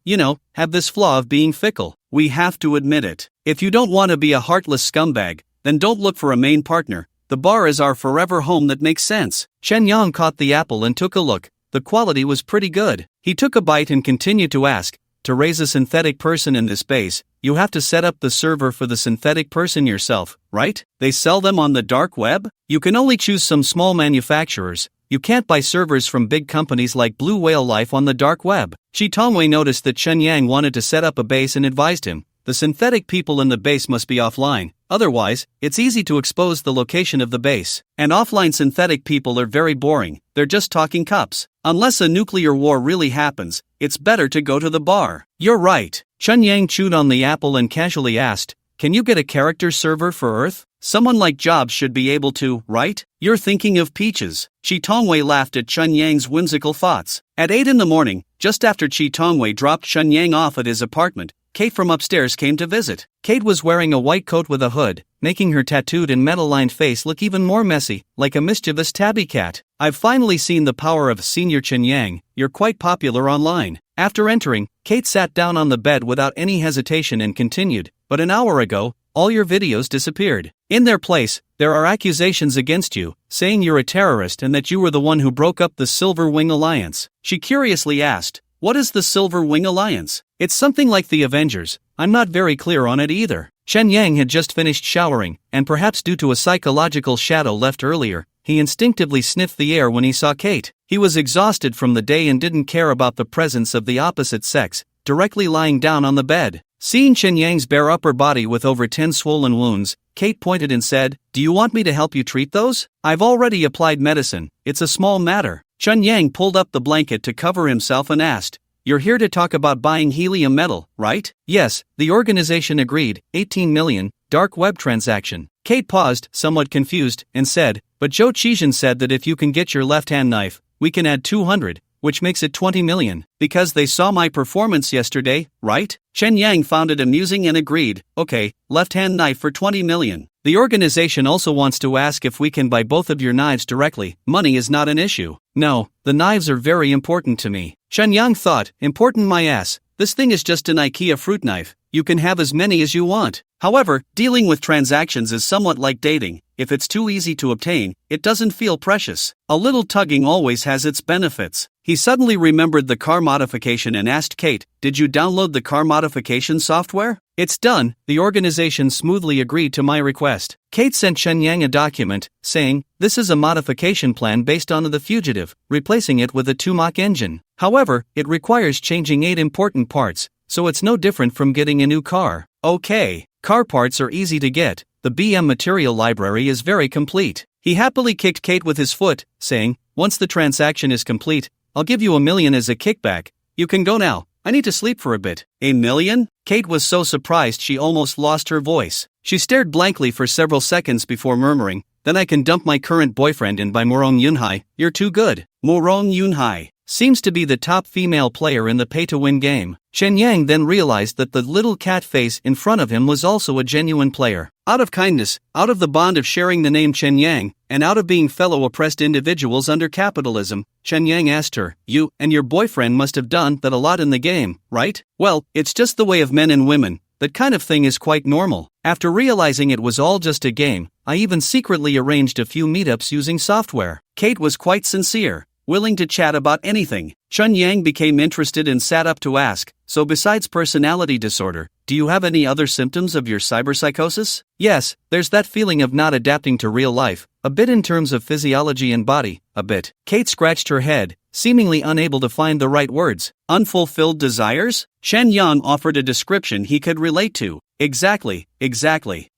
have this flaw of being fickle. We have to admit it. If you don't want to be a heartless scumbag, then don't look for a main partner. The bar is our forever home that makes sense. Chen Yang caught the apple and took a look. The quality was pretty good. He took a bite and continued to ask, to raise a synthetic person in this base, you have to set up the server for the synthetic person yourself, right? They sell them on the dark web? You can only choose some small manufacturers. You can't buy servers from big companies like Blue Whale Life on the dark web. Chi Tongwei noticed that Chen Yang wanted to set up a base and advised him, the synthetic people in the base must be offline, otherwise, it's easy to expose the location of the base. And offline synthetic people are very boring, they're just talking cups. Unless a nuclear war really happens, it's better to go to the bar. You're right. Chen Yang chewed on the apple and casually asked, Can you get a character server for Earth? Someone like Jobs should be able to, right? You're thinking of peaches. Chi Tongwei laughed at Chen Yang's whimsical thoughts. At 8 a.m, just after Chi Tongwei dropped Chen Yang off at his apartment, Kate from upstairs came to visit. Kate was wearing a white coat with a hood, making her tattooed and metal-lined face look even more messy, like a mischievous tabby cat. I've finally seen the power of Senior Chen Yang, you're quite popular online. After entering, Kate sat down on the bed without any hesitation and continued, but an hour ago, all your videos disappeared. In their place, there are accusations against you, saying you're a terrorist and that you were the one who broke up the Silver Wing Alliance. She curiously asked, What is the Silver Wing Alliance? It's something like the Avengers. I'm not very clear on it either. Chen Yang had just finished showering, and perhaps due to a psychological shadow left earlier, he instinctively sniffed the air when he saw Kate. He was exhausted from the day and didn't care about the presence of the opposite sex, directly lying down on the bed. Seeing Chen Yang's bare upper body with over 10 swollen wounds, Kate pointed and said, Do you want me to help you treat those? I've already applied medicine, it's a small matter. Chen Yang pulled up the blanket to cover himself and asked, You're here to talk about buying helium metal, right? Yes, the organization agreed, 18 million, dark web transaction. Kate paused, somewhat confused, and said, But Zhou Qijin said that if you can get your left-hand knife, we can add 200, which makes it 20 million. Because they saw my performance yesterday, right? Chen Yang found it amusing and agreed, okay, left-hand knife for 20 million. The organization also wants to ask if we can buy both of your knives directly. Money is not an issue. No, the knives are very important to me. Chen Yang thought, important my ass. This thing is just an IKEA fruit knife. You can have as many as you want. However, dealing with transactions is somewhat like dating. If it's too easy to obtain, it doesn't feel precious. A little tugging always has its benefits. He suddenly remembered the car modification and asked Kate, did you download the car modification software? It's done. The organization smoothly agreed to my request. Kate sent Chen Yang a document, saying, this is a modification plan based on The Fugitive, replacing it with a 2-Mach engine. However, it requires changing 8 important parts, so it's no different from getting a new car. Okay, car parts are easy to get. The BM material library is very complete. He happily kicked Kate with his foot, saying, once the transaction is complete, I'll give you $1 million as a kickback. You can go now. I need to sleep for a bit. $1 million? Kate was so surprised she almost lost her voice. She stared blankly for several seconds before murmuring, then I can dump my current boyfriend and buy Morong Yunhai. You're too good. Morong Yunhai seems to be the top female player in the pay-to-win game. Chen Yang then realized that the little cat face in front of him was also a genuine player. Out of kindness, out of the bond of sharing the name Chen Yang, and out of being fellow oppressed individuals under capitalism, Chen Yang asked her, you and your boyfriend must have done that a lot in the game, right? Well, it's just the way of men and women. That kind of thing is quite normal. After realizing it was all just a game, I even secretly arranged a few meetups using software. Kate was quite sincere, willing to chat about anything. Chen Yang became interested and sat up to ask, so besides personality disorder, do you have any other symptoms of your cyberpsychosis? Yes, there's that feeling of not adapting to real life, a bit in terms of physiology and body, a bit. Kate scratched her head, seemingly unable to find the right words. Unfulfilled desires? Chen Yang offered a description he could relate to. Exactly.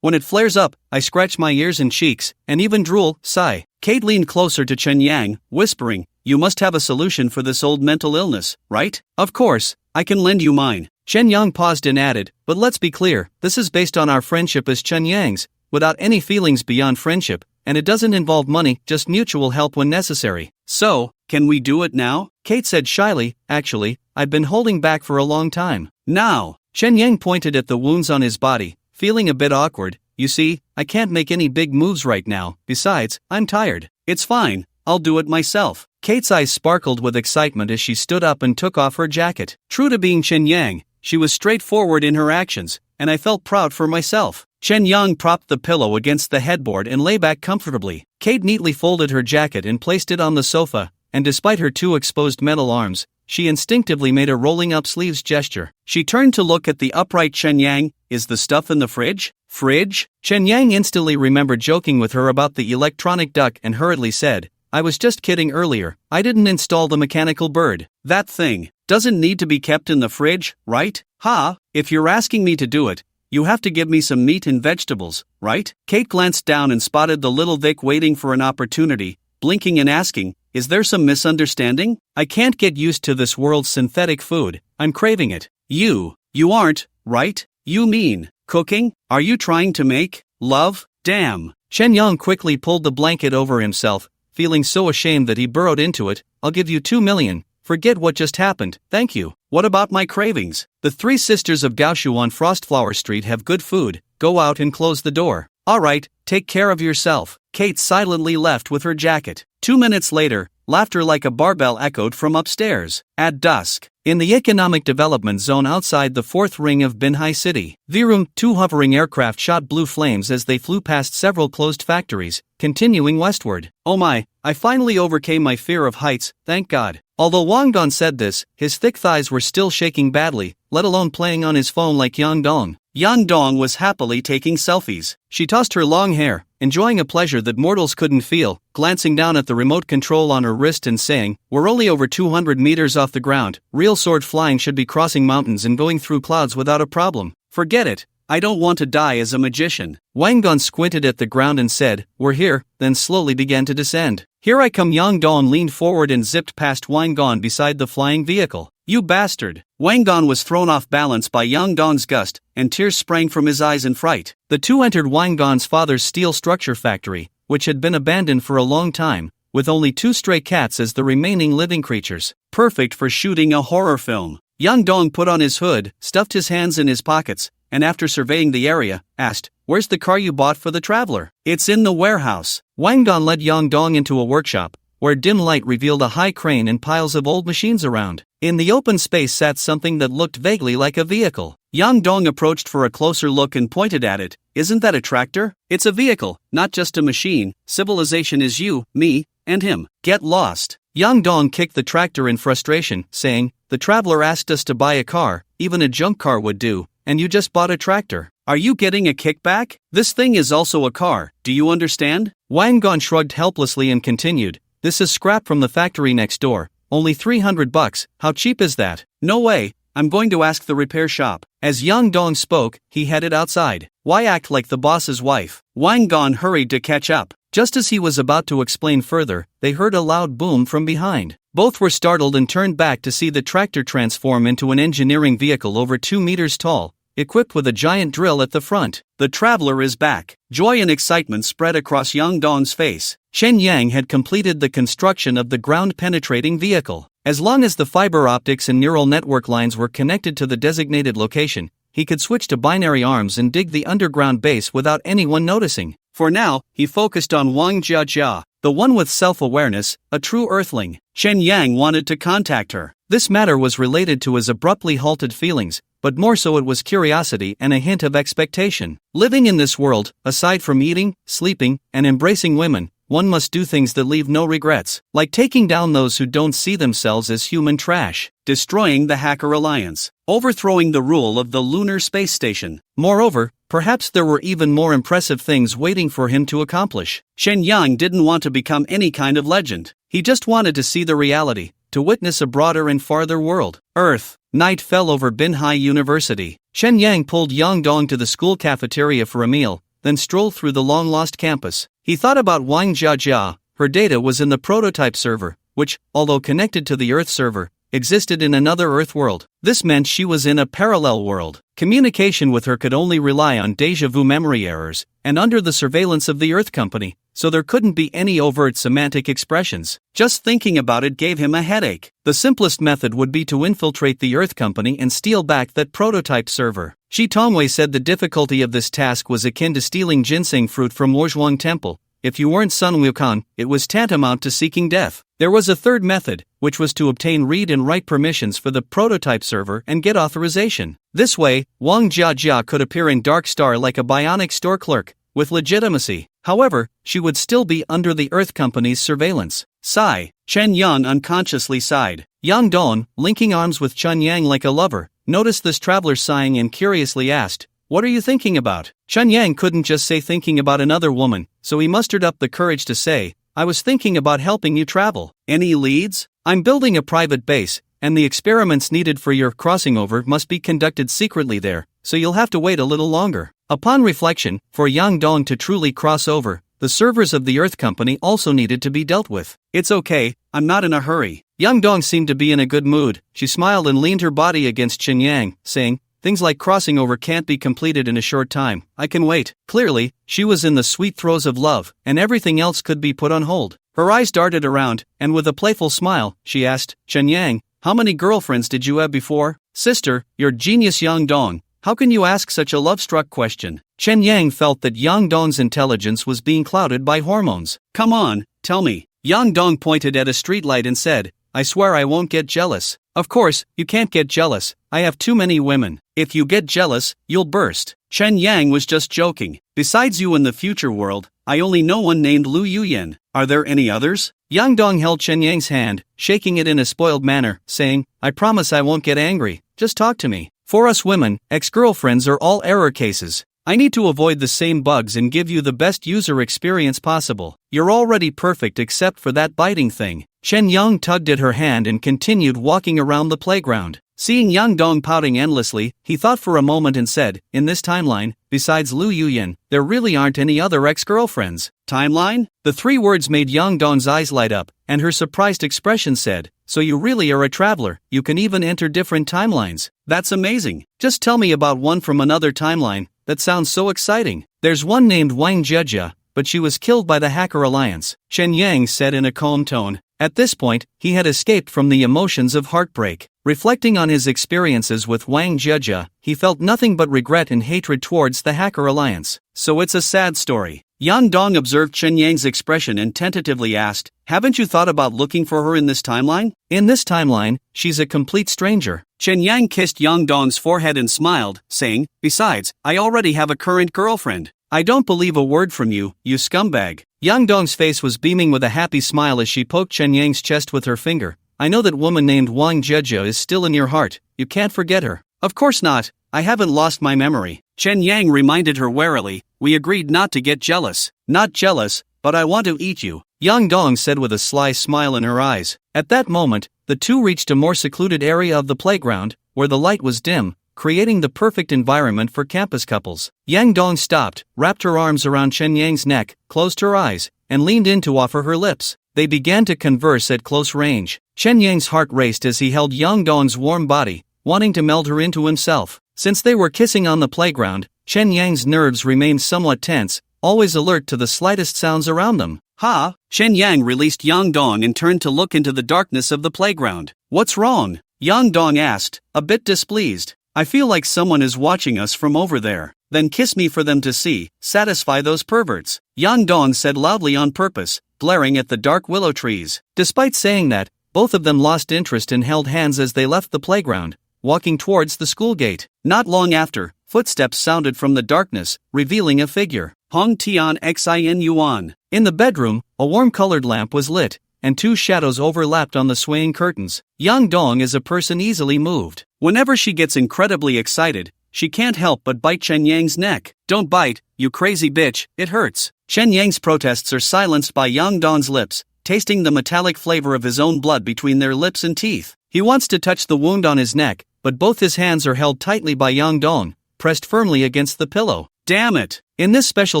When it flares up, I scratch my ears and cheeks, and even drool, sigh. Kate leaned closer to Chen Yang, whispering, you must have a solution for this old mental illness, right? Of course, I can lend you mine. Chen Yang paused and added, but let's be clear, this is based on our friendship as Chen Yang's, without any feelings beyond friendship, and it doesn't involve money, just mutual help when necessary. So, can we do it now? Kate said shyly, actually, I've been holding back for a long time. Now, Chen Yang pointed at the wounds on his body, feeling a bit awkward. You see, I can't make any big moves right now, besides, I'm tired. It's fine, I'll do it myself. Kate's eyes sparkled with excitement as she stood up and took off her jacket. True to being Chen Yang, she was straightforward in her actions, and I felt proud for myself. Chen Yang propped the pillow against the headboard and lay back comfortably. Kate neatly folded her jacket and placed it on the sofa, and despite her 2 exposed metal arms, she instinctively made a rolling up sleeves gesture. She turned to look at the upright Chen Yang. Is the stuff in the fridge? Fridge? Chen Yang instantly remembered joking with her about the electronic duck and hurriedly said, I was just kidding earlier, I didn't install the mechanical bird. That thing doesn't need to be kept in the fridge, right? Ha, if you're asking me to do it, you have to give me some meat and vegetables, right? Kate glanced down and spotted the little Vic waiting for an opportunity, blinking and asking, is there some misunderstanding? I can't get used to this world's synthetic food, I'm craving it. You aren't, right? You mean, cooking? Are you trying to make love? Damn. Chen Yang quickly pulled the blanket over himself, feeling so ashamed that he burrowed into it. I'll give you 2 million. Forget what just happened, thank you. What about my cravings? The 3 sisters of Gaoshu on Frostflower Street have good food. Go out and close the door. Alright, take care of yourself. Kate silently left with her jacket. 2 minutes later, laughter like a barbell echoed from upstairs. At dusk, in the economic development zone outside the 4th ring of Binhai City, Virum, 2 hovering aircraft shot blue flames as they flew past several closed factories, continuing westward. Oh my, I finally overcame my fear of heights, thank God. Although Wang Dong said this, his thick thighs were still shaking badly, let alone playing on his phone like Yang Dong. Yang Dong was happily taking selfies. She tossed her long hair, enjoying a pleasure that mortals couldn't feel, glancing down at the remote control on her wrist and saying, we're only over 200 meters off the ground, real sword flying should be crossing mountains and going through clouds without a problem. Forget it, I don't want to die as a magician. Wang Dong squinted at the ground and said, we're here, then slowly began to descend. Here I come. Yang Dong leaned forward and zipped past Wang Dong beside the flying vehicle. You bastard! Wang Dong was thrown off balance by Yang Dong's gust, and tears sprang from his eyes in fright. The two entered Wang Dong's father's steel structure factory, which had been abandoned for a long time, with only 2 stray cats as the remaining living creatures. Perfect for shooting a horror film. Yang Dong put on his hood, stuffed his hands in his pockets, and after surveying the area, asked, "Where's the car you bought for the traveler?" "It's in the warehouse." Wang Dong led Yang Dong into a workshop, where dim light revealed a high crane and piles of old machines around. In the open space sat something that looked vaguely like a vehicle. Yang Dong approached for a closer look and pointed at it. "Isn't that a tractor? It's a vehicle, not just a machine. Civilization is you, me, and him. Get lost." Yang Dong kicked the tractor in frustration, saying, "The traveler asked us to buy a car, even a junk car would do, and you just bought a tractor. Are you getting a kickback? This thing is also a car, do you understand?" Wang Dong shrugged helplessly and continued, "This is scrap from the factory next door, only $300, how cheap is that?" "No way, I'm going to ask the repair shop." As Yang Dong spoke, he headed outside. "Why act like the boss's wife?" Wang Dong hurried to catch up. Just as he was about to explain further, they heard a loud boom from behind. Both were startled and turned back to see the tractor transform into an engineering vehicle over 2 meters tall, equipped with a giant drill at the front. "The traveler is back." Joy and excitement spread across Yang Dong's face. Chen Yang had completed the construction of the ground-penetrating vehicle. As long as the fiber optics and neural network lines were connected to the designated location, he could switch to binary arms and dig the underground base without anyone noticing. For now, he focused on Wang Jiajia, the one with self-awareness, a true earthling. Chen Yang wanted to contact her. This matter was related to his abruptly halted feelings, but more so it was curiosity and a hint of expectation. Living in this world, aside from eating, sleeping, and embracing women, one must do things that leave no regrets, like taking down those who don't see themselves as human trash, destroying the Hacker Alliance, overthrowing the rule of the Lunar Space Station. Moreover, perhaps there were even more impressive things waiting for him to accomplish. Shen Yang didn't want to become any kind of legend. He just wanted to see the reality, to witness a broader and farther world. Earth. Night fell over Binhai University. Shen Yang pulled Yang Dong to the school cafeteria for a meal, then strolled through the long-lost campus. He thought about Wang Jiajia. Her data was in the prototype server, which, although connected to the Earth server, existed in another Earth world. This meant she was in a parallel world. Communication with her could only rely on déjà vu memory errors, and under the surveillance of the Earth Company, so there couldn't be any overt semantic expressions. Just thinking about it gave him a headache. The simplest method would be to infiltrate the Earth Company and steal back that prototype server. Shi Tongwei said the difficulty of this task was akin to stealing ginseng fruit from Wuzhuang Temple. If you weren't Sun Wukong, it was tantamount to seeking death. There was a third method, which was to obtain read and write permissions for the prototype server and get authorization. This way, Wang Jiajia could appear in Dark Star like a bionic store clerk, with legitimacy. However, she would still be under the Earth Company's surveillance. Sigh. Chen Yang unconsciously sighed. Yang Dong, linking arms with Chen Yang like a lover, noticed this traveler sighing and curiously asked, "What are you thinking about?" Chen Yang couldn't just say thinking about another woman, so he mustered up the courage to say, "I was thinking about helping you travel. Any leads? I'm building a private base, and the experiments needed for your crossing over must be conducted secretly there, so you'll have to wait a little longer." Upon reflection, for Yang Dong to truly cross over, the servers of the Earth Company also needed to be dealt with. "It's okay, I'm not in a hurry." Yang Dong seemed to be in a good mood. She smiled and leaned her body against Chen Yang, saying, "Things like crossing over can't be completed in a short time. I can wait." Clearly, she was in the sweet throes of love, and everything else could be put on hold. Her eyes darted around, and with a playful smile, she asked, "Chen Yang, how many girlfriends did you have before?" "Sister, you're genius Yang Dong. How can you ask such a love-struck question?" Chen Yang felt that Yang Dong's intelligence was being clouded by hormones. "Come on, tell me." Yang Dong pointed at a streetlight and said, "I swear I won't get jealous." "Of course, you can't get jealous. I have too many women. If you get jealous, you'll burst." Chen Yang was just joking. "Besides you in the future world, I only know one named Lu Yuyan. Are there any others?" Yang Dong held Chen Yang's hand, shaking it in a spoiled manner, saying, "I promise I won't get angry. Just talk to me. For us women, ex-girlfriends are all error cases. I need to avoid the same bugs and give you the best user experience possible. You're already perfect except for that biting thing." Chen Yang tugged at her hand and continued walking around the playground. Seeing Yang Dong pouting endlessly, he thought for a moment and said, "In this timeline, besides Lu Yuyan, there really aren't any other ex-girlfriends." "Timeline?" The 3 words made Yang Dong's eyes light up, and her surprised expression said, "So you really are a traveler, you can even enter different timelines. That's amazing. Just tell me about one from another timeline, that sounds so exciting." "There's one named Wang Jiajia, but she was killed by the Hacker Alliance, Chen Yang said in a calm tone. At this point, he had escaped from the emotions of heartbreak. Reflecting on his experiences with Wang Jia, he felt nothing but regret and hatred towards the Hacker Alliance. So it's a sad story. Yang Dong observed Chen Yang's expression and tentatively asked, "Haven't you thought about looking for her in this timeline?" In this timeline, she's a complete stranger. Chen Yang kissed Yang Dong's forehead and smiled, saying, "Besides, I already have a current girlfriend." "I don't believe a word from you, you scumbag." Yang Dong's face was beaming with a happy smile as she poked Chen Yang's chest with her finger. "I know that woman named Wang Jia is still in your heart, you can't forget her." "Of course not, I haven't lost my memory." Chen Yang reminded her warily, "We agreed not to get jealous." "Not jealous, but I want to eat you," Yang Dong said with a sly smile in her eyes. At that moment, the two reached a more secluded area of the playground, where the light was dim, creating the perfect environment for campus couples. Yang Dong stopped, wrapped her arms around Chen Yang's neck, closed her eyes, and leaned in to offer her lips. They began to converse at close range. Chen Yang's heart raced as he held Yang Dong's warm body, wanting to meld her into himself. Since they were kissing on the playground, Chen Yang's nerves remained somewhat tense, always alert to the slightest sounds around them. "Ha!" Chen Yang released Yang Dong and turned to look into the darkness of the playground. "What's wrong?" Yang Dong asked, a bit displeased. "I feel like someone is watching us from over there." "Then kiss me for them to see, satisfy those perverts," Yang Dong said loudly on purpose, glaring at the dark willow trees. Despite saying that, both of them lost interest and held hands as they left the playground, walking towards the school gate. Not long after, footsteps sounded from the darkness, revealing a figure. Hong Tian Xin Yuan. In the bedroom, a warm-colored lamp was lit, and two shadows overlapped on the swaying curtains. Yang Dong is a person easily moved. Whenever she gets incredibly excited, she can't help but bite Chen Yang's neck. "Don't bite, you crazy bitch, it hurts." Chen Yang's protests are silenced by Yang Dong's lips, tasting the metallic flavor of his own blood between their lips and teeth. He wants to touch the wound on his neck, but both his hands are held tightly by Yang Dong, pressed firmly against the pillow. Damn it! In this special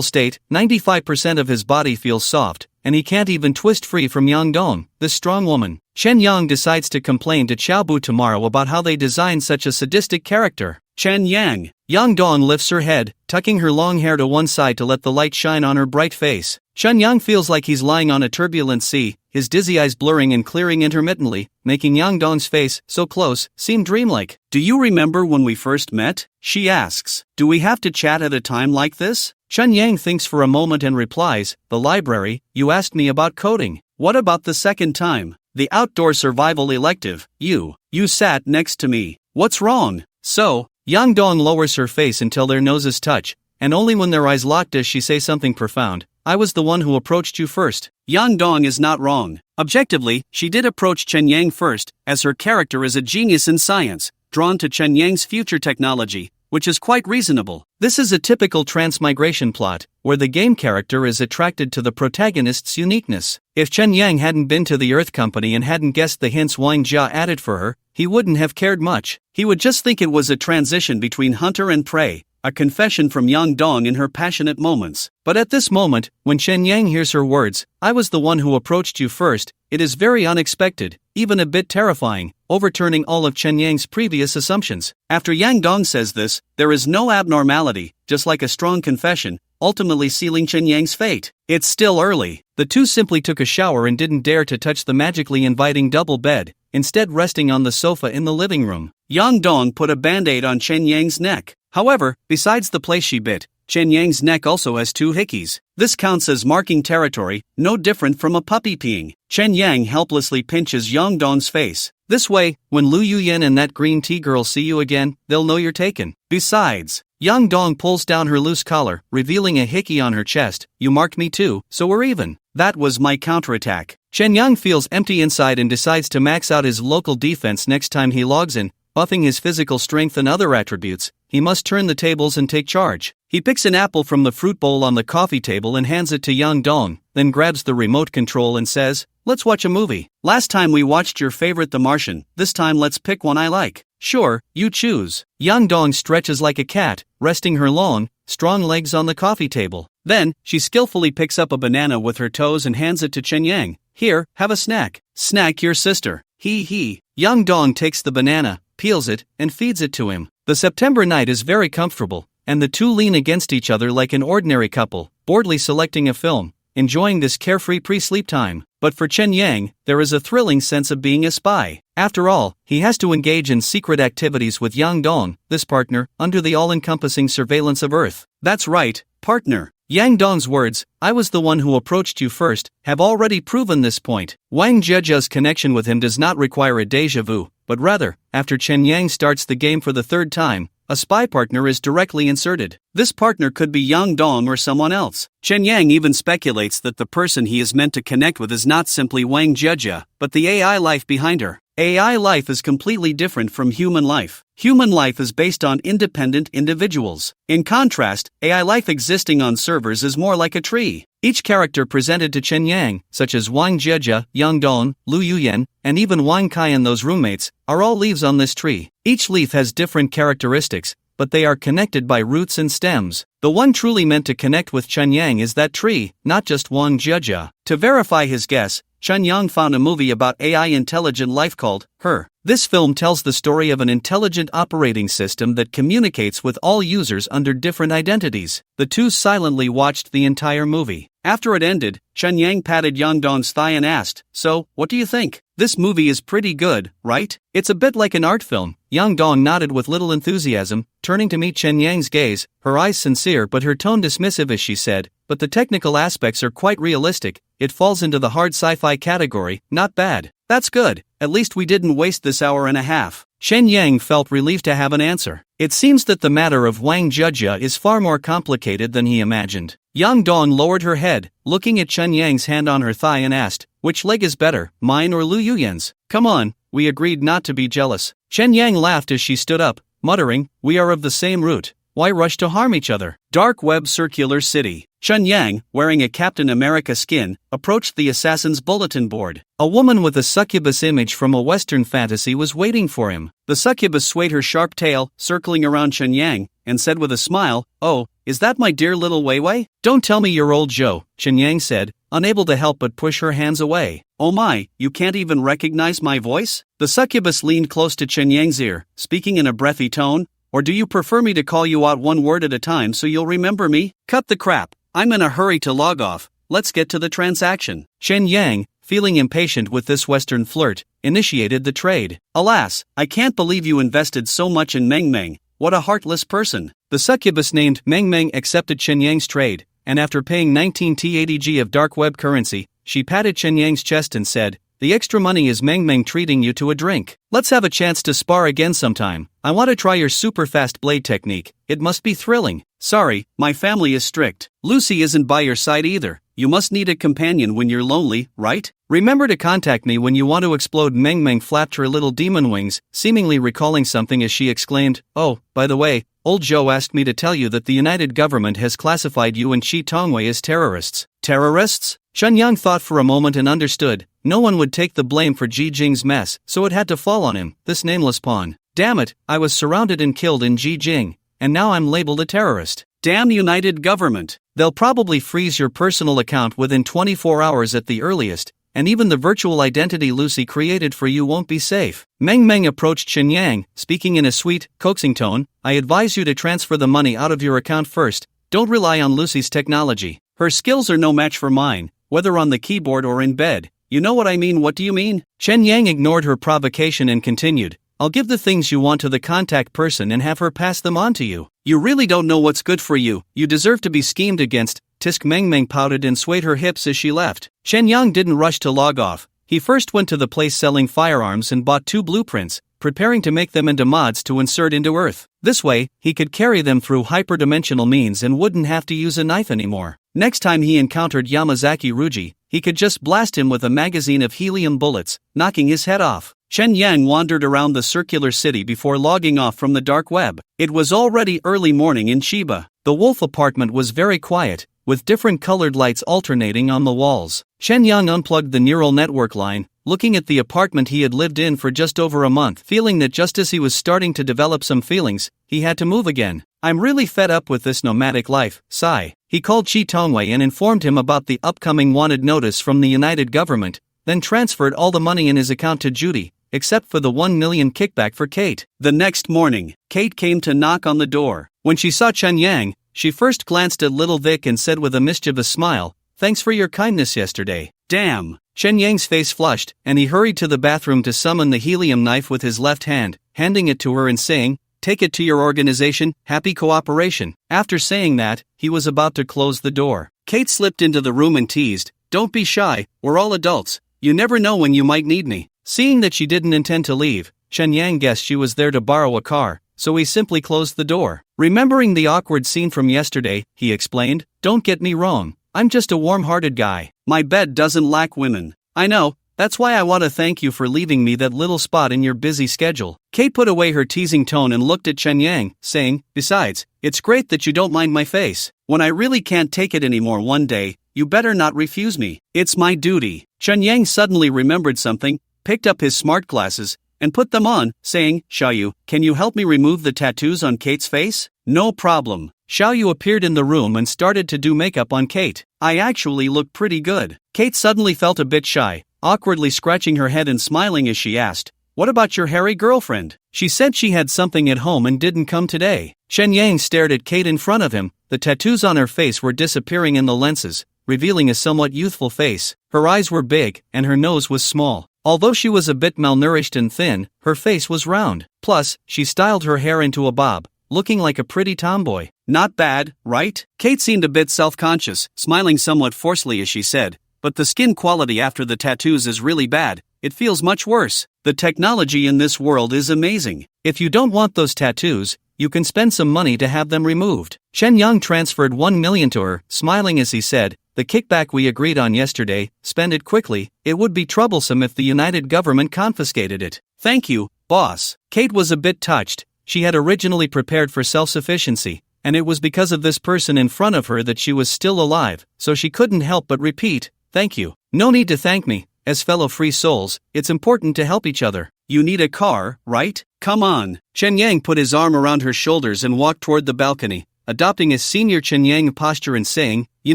state, 95% of his body feels soft, and he can't even twist free from Yang Dong, the strong woman. Chen Yang decides to complain to Xiaobu tomorrow about how they designed such a sadistic character. Chen Yang. Yang Dong lifts her head, tucking her long hair to one side to let the light shine on her bright face. Chen Yang feels like he's lying on a turbulent sea, his dizzy eyes blurring and clearing intermittently, making Yang Dong's face, so close, seem dreamlike. "Do you remember when we first met?" she asks. "Do we have to chat at a time like this?" Chen Yang thinks for a moment and replies, "The library, you asked me about coding." "What about the second time? The outdoor survival elective, you sat next to me. What's wrong?" "So," Yang Dong lowers her face until their noses touch, and only when their eyes lock does she say something profound. "I was the one who approached you first." Yang Dong is not wrong. Objectively, she did approach Chen Yang first, as her character is a genius in science, drawn to Chen Yang's future technology, which is quite reasonable. This is a typical transmigration plot, where the game character is attracted to the protagonist's uniqueness. If Chen Yang hadn't been to the Earth Company and hadn't guessed the hints Wang Jia added for her, he wouldn't have cared much. He would just think it was a transition between hunter and prey, a confession from Yang Dong in her passionate moments. But at this moment, when Chen Yang hears her words, "I was the one who approached you first," it is very unexpected, even a bit terrifying, overturning all of Chen Yang's previous assumptions. After Yang Dong says this, there is no abnormality, just like a strong confession, ultimately sealing Chen Yang's fate. It's still early. The two simply took a shower and didn't dare to touch the magically inviting double bed, instead resting on the sofa in the living room. Yang Dong put a band-aid on Chen Yang's neck. However, besides the place she bit, Chen Yang's neck also has two hickeys. This counts as marking territory, no different from a puppy peeing. Chen Yang helplessly pinches Yang Dong's face. This way, when Lu Yuyan and that green tea girl see you again, they'll know you're taken. Besides, Yang Dong pulls down her loose collar, revealing a hickey on her chest. "You marked me too, so we're even." That was my counterattack. Chen Yang feels empty inside and decides to max out his local defense next time he logs in, buffing his physical strength and other attributes. He must turn the tables and take charge. He picks an apple from the fruit bowl on the coffee table and hands it to Yang Dong, then grabs the remote control and says, "Let's watch a movie. Last time we watched your favorite The Martian, this time let's pick one I like." "Sure, you choose." Yang Dong stretches like a cat, resting her long, strong legs on the coffee table. Then, she skillfully picks up a banana with her toes and hands it to Chen Yang. "Here, have a snack." "Snack your sister." He. Yang Dong takes the banana, peels it, and feeds it to him. The September night is very comfortable, and the two lean against each other like an ordinary couple, boredly selecting a film, enjoying this carefree pre-sleep time. But for Chen Yang, there is a thrilling sense of being a spy. After all, he has to engage in secret activities with Yang Dong, this partner, under the all-encompassing surveillance of Earth. That's right, partner. Yang Dong's words, "I was the one who approached you first," have already proven this point. Wang Jiejia's connection with him does not require a déjà vu, but rather, after Chen Yang starts the game for the third time, a spy partner is directly inserted. This partner could be Yang Dong or someone else. Chen Yang even speculates that the person he is meant to connect with is not simply Wang Jiejia, but the AI life behind her. AI life is completely different from human life. Human life is based on independent individuals. In contrast, AI life existing on servers is more like a tree. Each character presented to Chen Yang, such as Wang Jiejia, Yang Dong, Lu Yuyan, and even Wang Kai and those roommates, are all leaves on this tree. Each leaf has different characteristics, but they are connected by roots and stems. The one truly meant to connect with Chen Yang is that tree, not just Wang Jiejia. To verify his guess, Chen Yang found a movie about AI intelligent life called Her. This film tells the story of an intelligent operating system that communicates with all users under different identities. The two silently watched the entire movie. After it ended, Chen Yang patted Yang Dong's thigh and asked, "So, what do you think? This movie is pretty good, right? It's a bit like an art film." Yang Dong nodded with little enthusiasm, turning to meet Chen Yang's gaze, her eyes sincere but her tone dismissive as she said, "But the technical aspects are quite realistic. It falls into the hard sci-fi category, not bad." "That's good, at least we didn't waste this hour and a half." Chen Yang felt relieved to have an answer. It seems that the matter of Wang Jiejia is far more complicated than he imagined. Yang Dong lowered her head, looking at Chen Yang's hand on her thigh and asked, "Which leg is better, mine or Lu Yuyan's?" "Come on, we agreed not to be jealous." Chen Yang laughed as she stood up, muttering, "We are of the same root. Why rush to harm each other?" Dark Web Circular City. Chen Yang, wearing a Captain America skin, approached the assassin's bulletin board. A woman with a succubus image from a Western fantasy was waiting for him. The succubus swayed her sharp tail, circling around Chen Yang, and said with a smile, "Oh, is that my dear little Wei Wei?" "Don't tell me you're old Joe," Chen Yang said, unable to help but push her hands away. "Oh my, you can't even recognize my voice?" The succubus leaned close to Chen Yang's ear, speaking in a breathy tone. "Or do you prefer me to call you out one word at a time so you'll remember me?" "Cut the crap. I'm in a hurry to log off. Let's get to the transaction." Chen Yang, feeling impatient with this Western flirt, initiated the trade. "Alas, I can't believe you invested so much in Meng Meng. What a heartless person." The succubus named Meng Meng accepted Chen Yang's trade, and after paying 19 TADG of dark web currency, she patted Chen Yang's chest and said, "The extra money is Meng Meng treating you to a drink. Let's have a chance to spar again sometime. I want to try your super fast blade technique. It must be thrilling." "Sorry, my family is strict. Lucy isn't by your side either. You must need a companion when you're lonely, right? Remember to contact me when you want to explode." Meng Meng flapped her little demon wings, seemingly recalling something as she exclaimed, "Oh, by the way, old Joe asked me to tell you that the United Government has classified you and Chi Tongwei as terrorists." "Terrorists?" Chen Yang thought for a moment and understood. No one would take the blame for Ji Jing's mess, so it had to fall on him, this nameless pawn. "Damn it, I was surrounded and killed in Ji Jing, and now I'm labeled a terrorist. Damn United Government. They'll probably freeze your personal account within 24 hours at the earliest, and even the virtual identity Lucy created for you won't be safe." Meng Meng approached Chen Yang, speaking in a sweet, coaxing tone. "I advise you to transfer the money out of your account first. Don't rely on Lucy's technology. Her skills are no match for mine, whether on the keyboard or in bed. You know what I mean? What do you mean?" Chen Yang ignored her provocation and continued, "I'll give the things you want to the contact person and have her pass them on to you. You really don't know what's good for you. You deserve to be schemed against." Tisk. Meng Meng pouted and swayed her hips as she left. Chen Yang didn't rush to log off. He first went to the place selling firearms and bought 2 blueprints, preparing to make them into mods to insert into Earth. This way, he could carry them through hyperdimensional means and wouldn't have to use a knife anymore. Next time he encountered Yamazaki Ruji, he could just blast him with a magazine of helium bullets, knocking his head off. Chen Yang wandered around the circular city before logging off from the dark web. It was already early morning in Chiba. The wolf apartment was very quiet, with different colored lights alternating on the walls. Chen Yang unplugged the neural network line, looking at the apartment he had lived in for just over a month, feeling that just as he was starting to develop some feelings, he had to move again. "I'm really fed up with this nomadic life, sigh." He called Chi Tongwei and informed him about the upcoming wanted notice from the United Government, then transferred all the money in his account to Judy, except for the 1 million kickback for Kate. The next morning, Kate came to knock on the door. When she saw Chen Yang, she first glanced at little Vic and said with a mischievous smile, "Thanks for your kindness yesterday." Damn! Chen Yang's face flushed, and he hurried to the bathroom to summon the helium knife with his left hand, handing it to her and saying, "Take it to your organization, happy cooperation." After saying that, he was about to close the door. Kate slipped into the room and teased, "Don't be shy, we're all adults. You never know when you might need me." Seeing that she didn't intend to leave, Chen Yang guessed she was there to borrow a car, so he simply closed the door. Remembering the awkward scene from yesterday, he explained, "Don't get me wrong, I'm just a warm-hearted guy. My bed doesn't lack women. I know, that's why I want to thank you for leaving me that little spot in your busy schedule." Kate put away her teasing tone and looked at Chen Yang, saying, "Besides, it's great that you don't mind my face. When I really can't take it anymore one day, you better not refuse me. It's my duty." Chen Yang suddenly remembered something, picked up his smart glasses, and put them on, saying, "Xiaoyu, can you help me remove the tattoos on Kate's face?" "No problem." Xiaoyu appeared in the room and started to do makeup on Kate. "I actually look pretty good." Kate suddenly felt a bit shy, awkwardly scratching her head and smiling as she asked, "What about your hairy girlfriend? She said she had something at home and didn't come today." Chen Yang stared at Kate in front of him. The tattoos on her face were disappearing in the lenses, revealing a somewhat youthful face. Her eyes were big, and her nose was small. Although she was a bit malnourished and thin, her face was round. Plus, she styled her hair into a bob, looking like a pretty tomboy. "Not bad, right?" Kate seemed a bit self-conscious, smiling somewhat forcefully as she said, "But the skin quality after the tattoos is really bad. It feels much worse. The technology in this world is amazing. If you don't want those tattoos, you can spend some money to have them removed." Chen Yang transferred 1 million to her, smiling as he said, "The kickback we agreed on yesterday, spend it quickly. It would be troublesome if the United Government confiscated it." "Thank you, boss." Kate was a bit touched. She had originally prepared for self-sufficiency, and it was because of this person in front of her that she was still alive, so she couldn't help but repeat, "Thank you." "No need to thank me. As fellow free souls, it's important to help each other." "You need a car, right? Come on." Chen Yang put his arm around her shoulders and walked toward the balcony, adopting his senior Chen Yang posture and saying, "You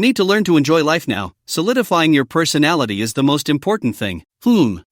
need to learn to enjoy life now. Solidifying your personality is the most important thing."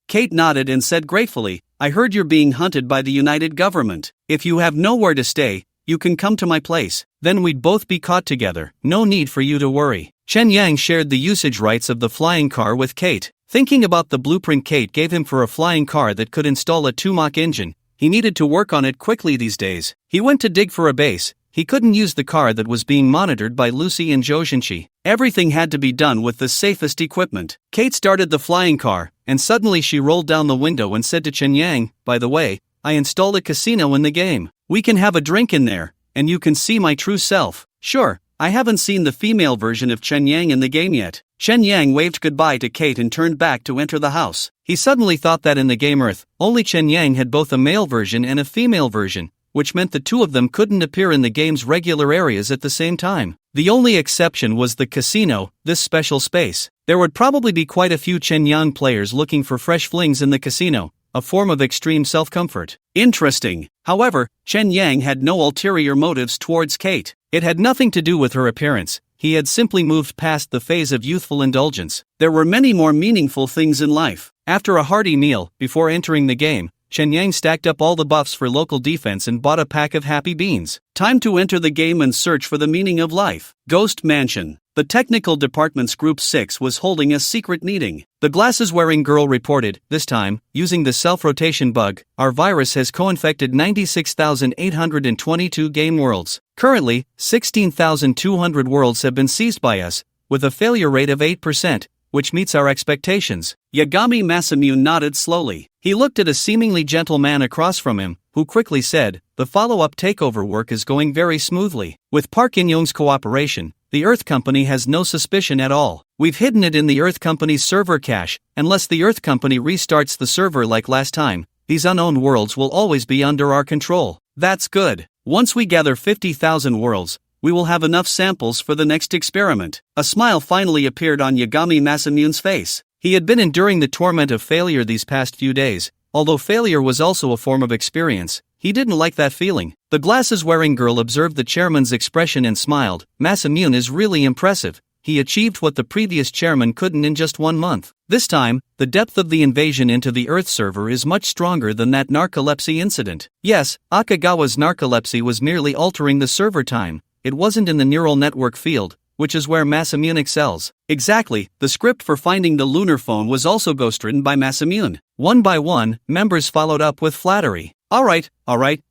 Kate nodded and said gratefully, "I heard you're being hunted by the United Government. If you have nowhere to stay, you can come to my place. Then we'd both be caught together. No need for you to worry." Chen Yang shared the usage rights of the flying car with Kate. Thinking about the blueprint Kate gave him for a flying car that could install a 2-Mach engine, he needed to work on it quickly these days. He went to dig for a base. He couldn't use the car that was being monitored by Lucy and Zhou. Everything had to be done with the safest equipment. Kate started the flying car, and suddenly she rolled down the window and said to Chen Yang, "By the way, I installed a casino in the game. We can have a drink in there, and you can see my true self." "Sure, I haven't seen the female version of Chen Yang in the game yet." Chen Yang waved goodbye to Kate and turned back to enter the house. He suddenly thought that in the game Earth, only Chen Yang had both a male version and a female version, which meant the two of them couldn't appear in the game's regular areas at the same time. The only exception was the casino, this special space. There would probably be quite a few Chen Yang players looking for fresh flings in the casino, a form of extreme self-comfort. Interesting. However, Chen Yang had no ulterior motives towards Kate. It had nothing to do with her appearance. He had simply moved past the phase of youthful indulgence. There were many more meaningful things in life. After a hearty meal, before entering the game, Chen Yang stacked up all the buffs for local defense and bought a pack of happy beans. Time to enter the game and search for the meaning of life. Ghost Mansion. The Technical Department's Group 6 was holding a secret meeting. The glasses-wearing girl reported, this time, using the self-rotation bug, our virus has co-infected 96,822 game worlds. Currently, 16,200 worlds have been seized by us, with a failure rate of 8%, which meets our expectations. Yagami Masamune nodded slowly. He looked at a seemingly gentle man across from him, who quickly said, "The follow-up takeover work is going very smoothly. With Park In-young's cooperation, the Earth Company has no suspicion at all. We've hidden it in the Earth Company's server cache. Unless the Earth Company restarts the server like last time, these unowned worlds will always be under our control." "That's good. Once we gather 50,000 worlds, we will have enough samples for the next experiment." A smile finally appeared on Yagami Masamune's face. He had been enduring the torment of failure these past few days. Although failure was also a form of experience, he didn't like that feeling. The glasses-wearing girl observed the chairman's expression and smiled. "Masamune is really impressive. he achieved what the previous chairman couldn't in just 1 month. This time, the depth of the invasion into the Earth server is much stronger than that narcolepsy incident. Yes, Akagawa's narcolepsy was merely altering the server time. It wasn't in the neural network field, which is where Masamune excels. Exactly, the script for finding the lunar phone was also ghostwritten by Masamune. One by one, members followed up with flattery. Alright,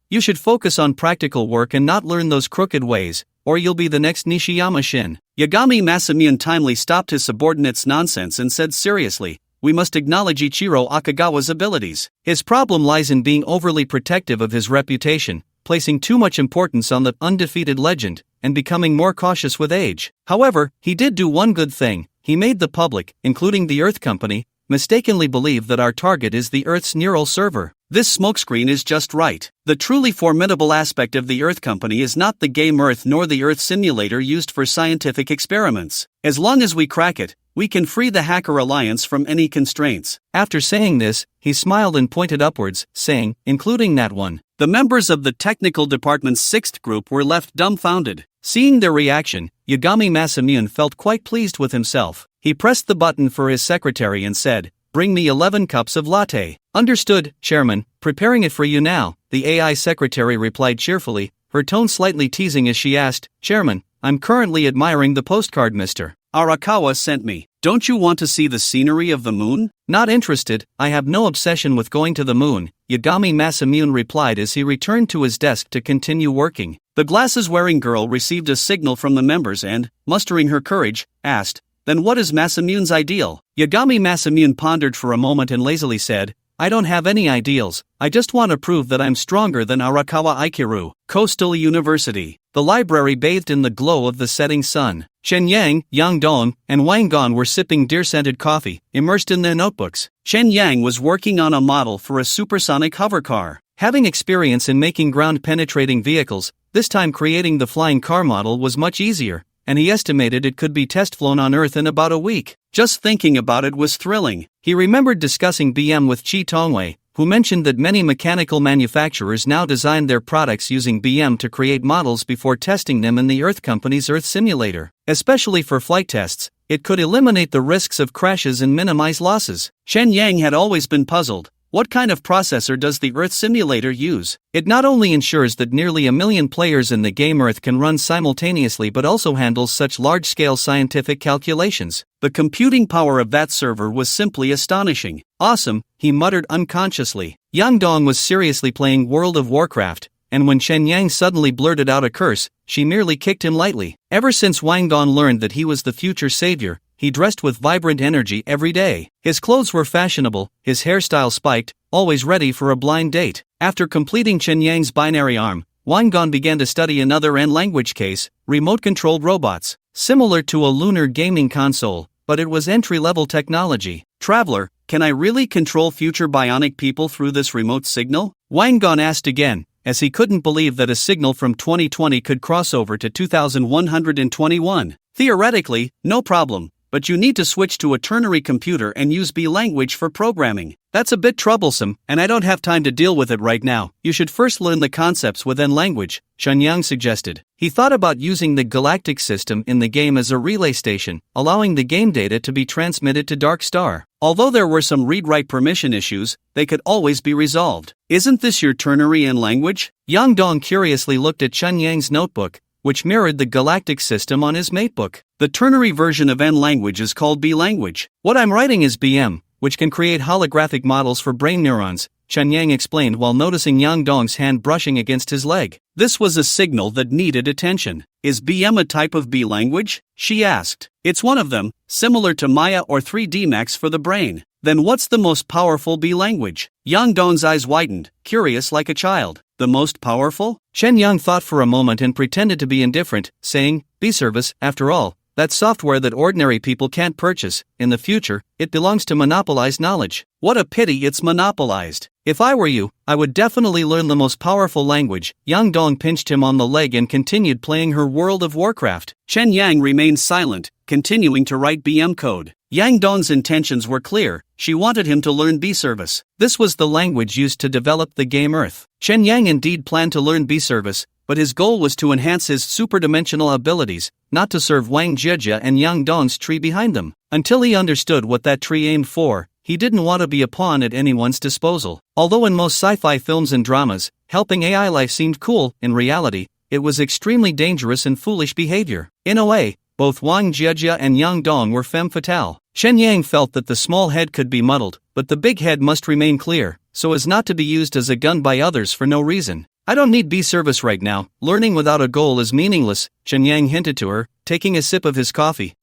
you should focus on practical work and not learn those crooked ways, or you'll be the next Nishiyama Shin. Yagami Masamune timely stopped his subordinate's nonsense and said seriously, we must acknowledge Ichiro Akagawa's abilities. His problem lies in being overly protective of his reputation, placing too much importance on the undefeated legend, and becoming more cautious with age. However, he did do one good thing. He made the public, including the Earth Company, mistakenly believe that our target is the Earth's neural server. This smokescreen is just right. The truly formidable aspect of the Earth Company is not the game Earth nor the Earth simulator used for scientific experiments. As long as we crack it, we can free the Hacker Alliance from any constraints. After saying this, he smiled and pointed upwards, saying, including that one. The members of the technical department's 6th group were left dumbfounded. Seeing their reaction, Yagami Masamune felt quite pleased with himself. He pressed the button for his secretary and said, bring me 11 cups of latte. Understood, Chairman, preparing it for you now, the AI secretary replied cheerfully, her tone slightly teasing as she asked, Chairman, I'm currently admiring the postcard Mr. Arakawa sent me. Don't you want to see the scenery of the moon? Not interested, I have no obsession with going to the moon, Yagami Masamune replied as he returned to his desk to continue working. The glasses-wearing girl received a signal from the members and, mustering her courage, asked, then what is Masamune's ideal? Yagami Masamune pondered for a moment and lazily said, I don't have any ideals, I just want to prove that I'm stronger than Arakawa Aikiru. Coastal University. The library bathed in the glow of the setting sun. Chen Yang, Yang Dong, and Wang Gon were sipping deer-scented coffee, immersed in their notebooks. Chen Yang was working on a model for a supersonic hovercar. Having experience in making ground-penetrating vehicles, this time creating the flying car model was much easier, and he estimated it could be test-flown on Earth in about a week. Just thinking about it was thrilling. He remembered discussing BM with Chi Tongwei, who mentioned that many mechanical manufacturers now design their products using BM to create models before testing them in the Earth Company's Earth simulator. Especially for flight tests, it could eliminate the risks of crashes and minimize losses. Chen Yang had always been puzzled. What kind of processor does the Earth simulator use? It not only ensures that nearly 1 million players in the game Earth can run simultaneously but also handles such large-scale scientific calculations. The computing power of that server was simply astonishing. Awesome, he muttered unconsciously. Yang Dong was seriously playing World of Warcraft, and when Chen Yang suddenly blurted out a curse, she merely kicked him lightly. Ever since Wang Gon learned that he was the future savior, he dressed with vibrant energy every day. His clothes were fashionable, his hairstyle spiked, always ready for a blind date. After completing Chen Yang's binary arm, Wang Gon began to study another N-language case, remote-controlled robots. Similar to a lunar gaming console, but it was entry-level technology. Traveler, can I really control future bionic people through this remote signal? Wang Gon asked again, as he couldn't believe that a signal from 2020 could cross over to 2121. Theoretically, no problem. But you need to switch to a ternary computer and use B language for programming. That's a bit troublesome, and I don't have time to deal with it right now. You should first learn the concepts with N language, Shen Yang suggested. He thought about using the galactic system in the game as a relay station, allowing the game data to be transmitted to Dark Star. Although there were some read-write permission issues, they could always be resolved. Isn't this your ternary N language? Yang Dong curiously looked at Chen Yang's notebook, which mirrored the galactic system on his matebook. The ternary version of N language is called B language. What I'm writing is BM, which can create holographic models for brain neurons, Chen Yang explained while noticing Yang Dong's hand brushing against his leg. This was a signal that needed attention. Is BM a type of B language? She asked. It's one of them, similar to Maya or 3D Max for the brain. Then what's the most powerful B language? Yang Dong's eyes widened, curious like a child. The most powerful? Chen Yang thought for a moment and pretended to be indifferent, saying, B-Service, after all, that's software that ordinary people can't purchase. In the future, it belongs to monopolized knowledge. What a pity it's monopolized. If I were you, I would definitely learn the most powerful language. Yang Dong pinched him on the leg and continued playing her World of Warcraft. Chen Yang remained silent, continuing to write BM code. Yang Dong's intentions were clear. She wanted him to learn B-Service. This was the language used to develop the game Earth. Chen Yang indeed planned to learn B-Service, but his goal was to enhance his superdimensional abilities, not to serve Wang Jieja and Yang Dong's tree behind them. Until he understood what that tree aimed for, he didn't want to be a pawn at anyone's disposal. Although in most sci-fi films and dramas, helping AI life seemed cool, in reality, it was extremely dangerous and foolish behavior. In a way, both Wang Jieja and Yang Dong were femme fatale. Chen Yang felt that the small head could be muddled, but the big head must remain clear, so as not to be used as a gun by others for no reason. I don't need B-Service right now, learning without a goal is meaningless, Chen Yang hinted to her, taking a sip of his coffee.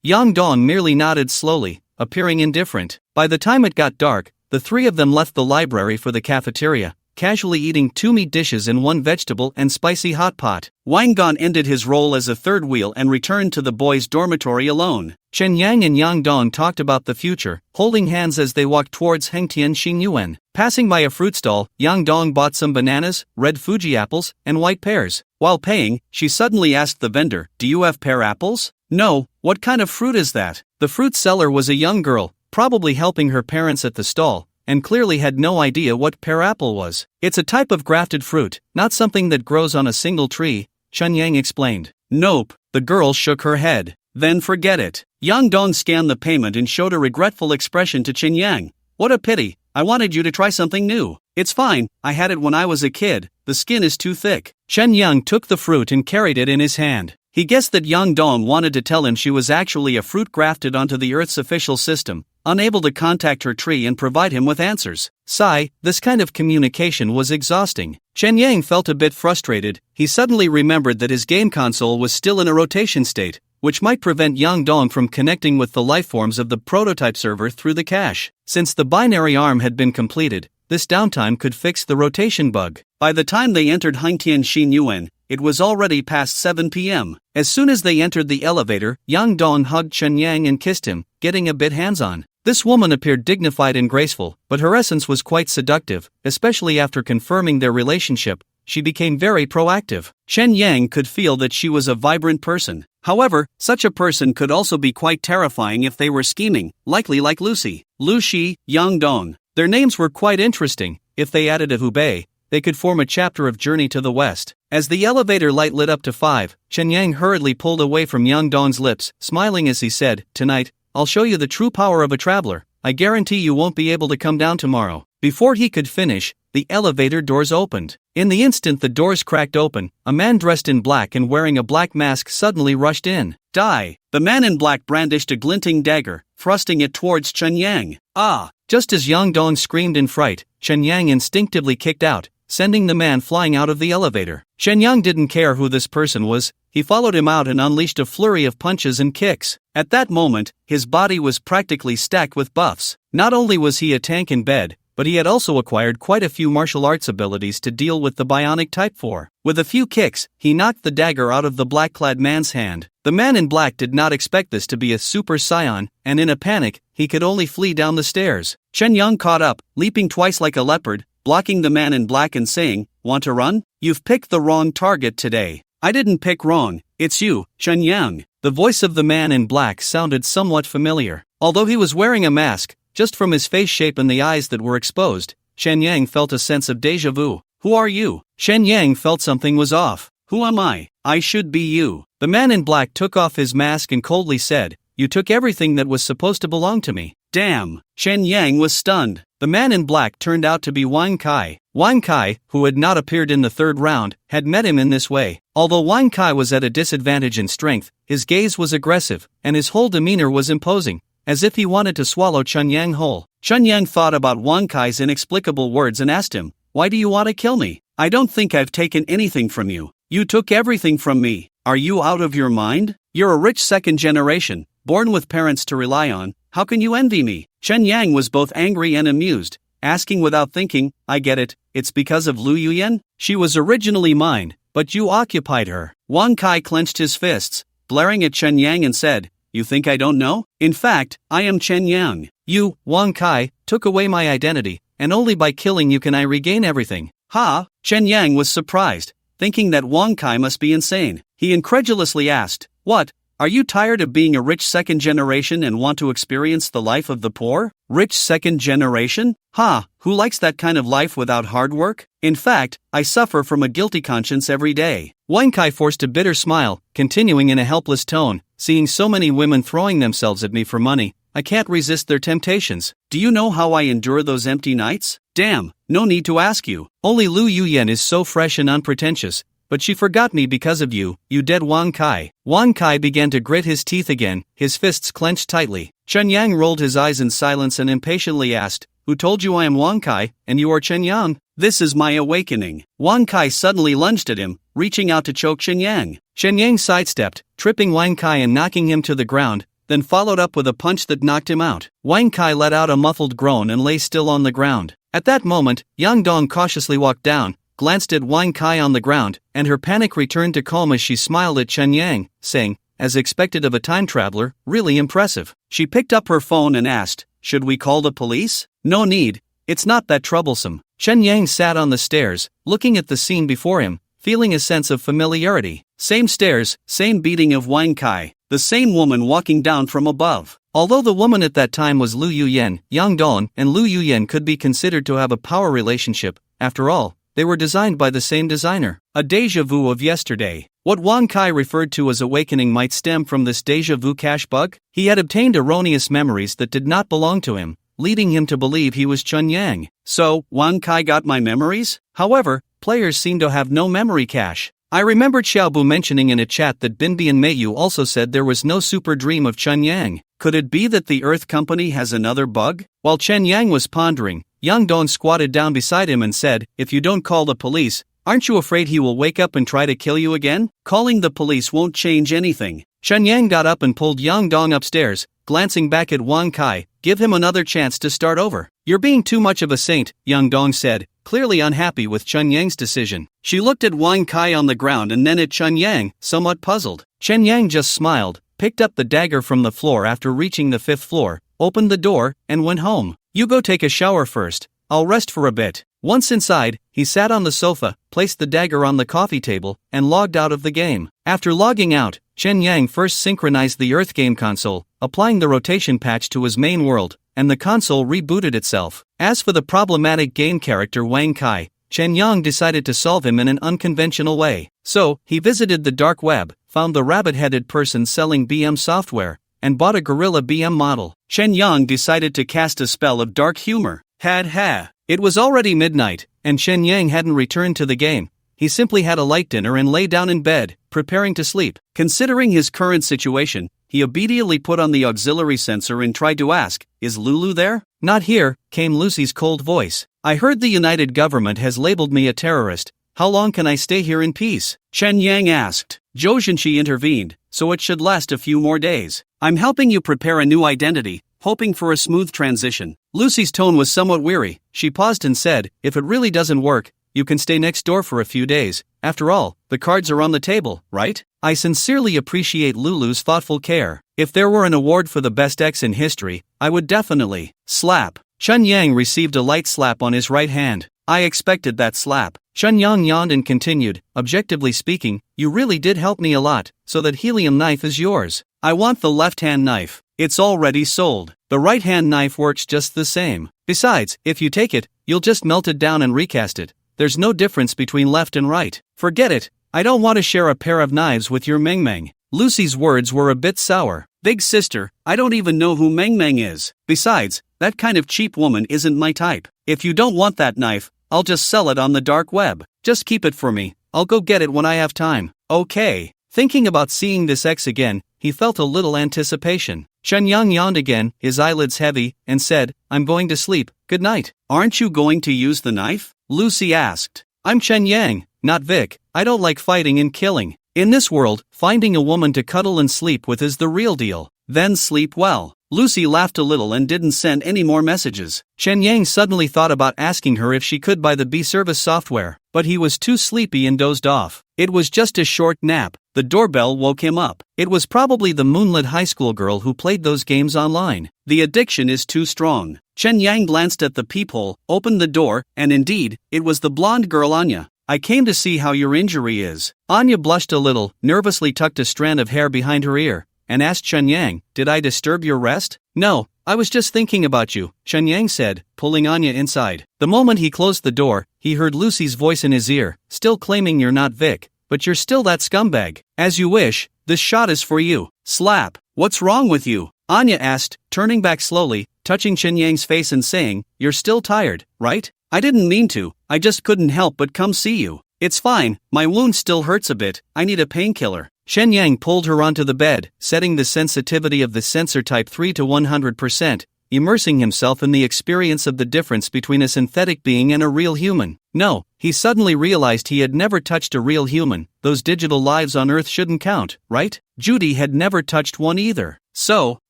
Yang Dong merely nodded slowly, appearing indifferent. By the time it got dark, the three of them left the library for the cafeteria, casually eating 2 meat dishes and 1 vegetable and spicy hot pot. Wang Gon ended his role as a third wheel and returned to the boys' dormitory alone. Chen Yang and Yang Dong talked about the future, holding hands as they walked towards Hengtian Xingyuan. Passing by a fruit stall, Yang Dong bought some bananas, red Fuji apples, and white pears. While paying, she suddenly asked the vendor, "Do you have pear apples?" "No, what kind of fruit is that?" The fruit seller was a young girl, probably helping her parents at the stall, and clearly had no idea what pear apple was. "It's a type of grafted fruit, not something that grows on a single tree," Chen Yang explained. "Nope," the girl shook her head. "Then forget it." Yang Dong scanned the payment and showed a regretful expression to Chen Yang. "What a pity, I wanted you to try something new." "It's fine, I had it when I was a kid, the skin is too thick." Chen Yang took the fruit and carried it in his hand. He guessed that Yang Dong wanted to tell him she was actually a fruit grafted onto the Earth's official system, unable to contact her tree and provide him with answers. Sigh, this kind of communication was exhausting. Chen Yang felt a bit frustrated. He suddenly remembered that his game console was still in a rotation state, which might prevent Yang Dong from connecting with the lifeforms of the prototype server through the cache. Since the binary arm had been completed, this downtime could fix the rotation bug. By the time they entered Hengtian Xingyuan, it was already past 7 p.m. As soon as they entered the elevator, Yang Dong hugged Chen Yang and kissed him, getting a bit hands-on. This woman appeared dignified and graceful, but her essence was quite seductive, especially after confirming their relationship. She became very proactive. Chen Yang could feel that she was a vibrant person. However, such a person could also be quite terrifying if they were scheming, likely like Lucy. Lu Shi, Yang Dong. Their names were quite interesting. If they added a Hubei, they could form a chapter of Journey to the West. As the elevator light lit up to 5, Chen Yang hurriedly pulled away from Yang Dong's lips, smiling as he said, "Tonight, I'll show you the true power of a traveler. I guarantee you won't be able to come down tomorrow." Before he could finish, the elevator doors opened. In the instant the doors cracked open, a man dressed in black and wearing a black mask suddenly rushed in. "Die!" The man in black brandished a glinting dagger, thrusting it towards Chen Yang. "Ah!" Just as Yang Dong screamed in fright, Chen Yang instinctively kicked out, sending the man flying out of the elevator. Chen Yang didn't care who this person was. He followed him out and unleashed a flurry of punches and kicks. At that moment, his body was practically stacked with buffs. Not only was he a tank in bed, but he had also acquired quite a few martial arts abilities to deal with the bionic Type 4. With a few kicks, he knocked the dagger out of the black-clad man's hand. The man in black did not expect this to be a Super Saiyan, and in a panic, he could only flee down the stairs. Chen Yang caught up, leaping twice like a leopard, blocking the man in black and saying, "Want to run? You've picked the wrong target today." "I didn't pick wrong, it's you, Chen Yang." The voice of the man in black sounded somewhat familiar. Although he was wearing a mask, just from his face shape and the eyes that were exposed, Chen Yang felt a sense of déjà vu. "Who are you?" Chen Yang felt something was off. "Who am I? I should be you." The man in black took off his mask and coldly said, "You took everything that was supposed to belong to me." Damn! Chen Yang was stunned. The man in black turned out to be Wang Kai. Wang Kai, who had not appeared in the third round, had met him in this way. Although Wang Kai was at a disadvantage in strength, his gaze was aggressive, and his whole demeanor was imposing, as if he wanted to swallow Chen Yang whole. Chen Yang thought about Wang Kai's inexplicable words and asked him, "Why do you want to kill me? I don't think I've taken anything from you. You took everything from me. Are you out of your mind? You're a rich second generation, born with parents to rely on. How can you envy me?" Chen Yang was both angry and amused, asking without thinking, "I get it, it's because of Lu Yuyan? She was originally mine, but you occupied her." Wang Kai clenched his fists, glaring at Chen Yang and said, "You think I don't know? In fact, I am Chen Yang. You, Wang Kai, took away my identity, and only by killing you can I regain everything." "Ha!" Chen Yang was surprised, thinking that Wang Kai must be insane. He incredulously asked, "What? Are you tired of being a rich second generation and want to experience the life of the poor? Rich second generation? Who likes that kind of life without hard work? In fact, I suffer from a guilty conscience every day. Wang Kai forced a bitter smile, continuing in a helpless tone, seeing so many women throwing themselves at me for money, I can't resist their temptations. Do you know how I endure those empty nights? Damn, no need to ask you. Only Lu Yuyen is so fresh and unpretentious, but she forgot me because of you, you dead Wang Kai. Wang Kai began to grit his teeth again, his fists clenched tightly. Chen Yang rolled his eyes in silence and impatiently asked, who told you I am Wang Kai, and you are Chen Yang? This is my awakening. Wang Kai suddenly lunged at him, reaching out to choke Chen Yang. Chen Yang sidestepped, tripping Wang Kai and knocking him to the ground, then followed up with a punch that knocked him out. Wang Kai let out a muffled groan and lay still on the ground. At that moment, Yang Dong cautiously walked down, glanced at Wang Kai on the ground, and her panic returned to calm as she smiled at Chen Yang, saying, as expected of a time traveler, really impressive. She picked up her phone and asked, should we call the police? No need, it's not that troublesome. Chen Yang sat on the stairs, looking at the scene before him, feeling a sense of familiarity. Same stairs, same beating of Wang Kai, the same woman walking down from above. Although the woman at that time was Lu Yuyen, Yang Dong and Lu Yuyen could be considered to have a power relationship, after all, they were designed by the same designer. A déjà vu of yesterday. What Wang Kai referred to as awakening might stem from this déjà vu cache bug. He had obtained erroneous memories that did not belong to him, leading him to believe he was Chen Yang. So, Wang Kai got my memories? However, players seem to have no memory cache. I remembered Xiaobu mentioning in a chat that Binbi and Meiyu also said there was no super dream of Chen Yang. Could it be that the Earth Company has another bug? While Chen Yang was pondering, Yang Dong squatted down beside him and said, if you don't call the police, aren't you afraid he will wake up and try to kill you again? Calling the police won't change anything. Chen Yang got up and pulled Yang Dong upstairs, glancing back at Wang Kai, give him another chance to start over. You're being too much of a saint, Yang Dong said, clearly unhappy with Chen Yang's decision. She looked at Wang Kai on the ground and then at Chen Yang, somewhat puzzled. Chen Yang just smiled, picked up the dagger from the floor after reaching the 5th floor, opened the door, and went home. You go take a shower first, I'll rest for a bit. Once inside, he sat on the sofa, placed the dagger on the coffee table, and logged out of the game. After logging out, Chen Yang first synchronized the Earth game console, applying the rotation patch to his main world, and the console rebooted itself. As for the problematic game character Wang Kai, Chen Yang decided to solve him in an unconventional way. So, he visited the dark web, found the rabbit-headed person selling BM software, and bought a gorilla BM model. Chen Yang decided to cast a spell of dark humor. It was already midnight, and Chen Yang hadn't returned to the game. He simply had a light dinner and lay down in bed, preparing to sleep. Considering his current situation, he obediently put on the auxiliary sensor and tried to ask, is Lulu there? Not here, came Lucy's cold voice. I heard the United Government has labeled me a terrorist. How long can I stay here in peace? Chen Yang asked. Zhou Xinqi intervened, so it should last a few more days. I'm helping you prepare a new identity, hoping for a smooth transition. Lucy's tone was somewhat weary. She paused and said, if it really doesn't work, you can stay next door for a few days. After all, the cards are on the table, right? I sincerely appreciate Lulu's thoughtful care. If there were an award for the best ex in history, I would definitely slap. Chen Yang received a light slap on his right hand. I expected that slap. Chen Yang yawned and continued, objectively speaking, you really did help me a lot, so that helium knife is yours. I want the left-hand knife. It's already sold. The right-hand knife works just the same. Besides, if you take it, you'll just melt it down and recast it. There's no difference between left and right. Forget it. I don't want to share a pair of knives with your Meng Meng. Lucy's words were a bit sour. Big sister, I don't even know who Meng Meng is. Besides, that kind of cheap woman isn't my type. If you don't want that knife, I'll just sell it on the dark web. Just keep it for me. I'll go get it when I have time. Okay. Thinking about seeing this ex again, he felt a little anticipation. Chen Yang yawned again, his eyelids heavy, and said, I'm going to sleep. Good night. Aren't you going to use the knife? Lucy asked. I'm Chen Yang, not Vic. I don't like fighting and killing. In this world, finding a woman to cuddle and sleep with is the real deal. Then sleep well. Lucy laughed a little and didn't send any more messages. Chen Yang suddenly thought about asking her if she could buy the B-Service software, but he was too sleepy and dozed off. It was just a short nap. The doorbell woke him up. It was probably the moonlit high school girl who played those games online. The addiction is too strong. Chen Yang glanced at the peephole, opened the door, and indeed, it was the blonde girl Anya. I came to see how your injury is. Anya blushed a little, nervously tucked a strand of hair behind her ear. and asked Chen Yang, "Did I disturb your rest?" "No, I was just thinking about you," Chen Yang said, pulling Anya inside. The moment he closed the door, he heard Lucy's voice in his ear, "Still claiming you're not Vic, but you're still that scumbag. As you wish, this shot is for you." Slap. "What's wrong with you?" Anya asked, turning back slowly, touching Chen Yang's face and saying, "You're still tired, right?" "I didn't mean to, I just couldn't help but come see you." "It's fine, my wound still hurts a bit, I need a painkiller." Chen Yang pulled her onto the bed, setting the sensitivity of the sensor type 3 to 100%, immersing himself in the experience of the difference between a synthetic being and a real human. No, he suddenly realized he had never touched a real human. Those digital lives on Earth shouldn't count, right? Judy had never touched one either. So,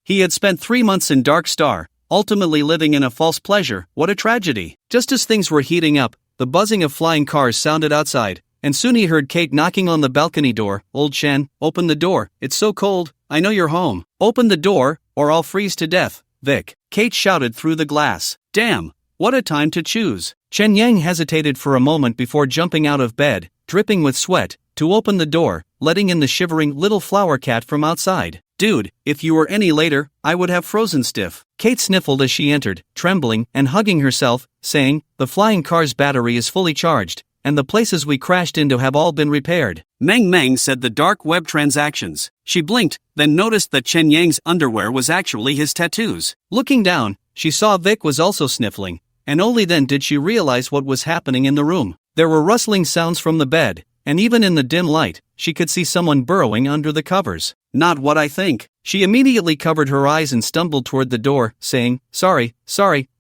he had spent 3 months in Dark Star, ultimately living in a false pleasure. What a tragedy. Just as things were heating up, the buzzing of flying cars sounded outside, and soon he heard Kate knocking on the balcony door. "Old Shen, open the door, it's so cold, I know you're home. Open the door, or I'll freeze to death, Vic," Kate shouted through the glass. Damn, what a time to choose. Chen Yang hesitated for a moment before jumping out of bed, dripping with sweat, to open the door, letting in the shivering little flower cat from outside. "Dude, if you were any later, I would have frozen stiff." Kate sniffled as she entered, trembling and hugging herself, saying, "The flying car's battery is fully charged, and the places we crashed into have all been repaired." Meng said the dark web transactions. She blinked, then noticed that Chen Yang's underwear was actually his tattoos. Looking down, she saw Vic was also sniffling, and only then did she realize what was happening in the room. There were rustling sounds from the bed, and even in the dim light, she could see someone burrowing under the covers. "Not what I think." She immediately covered her eyes and stumbled toward the door, saying, Sorry,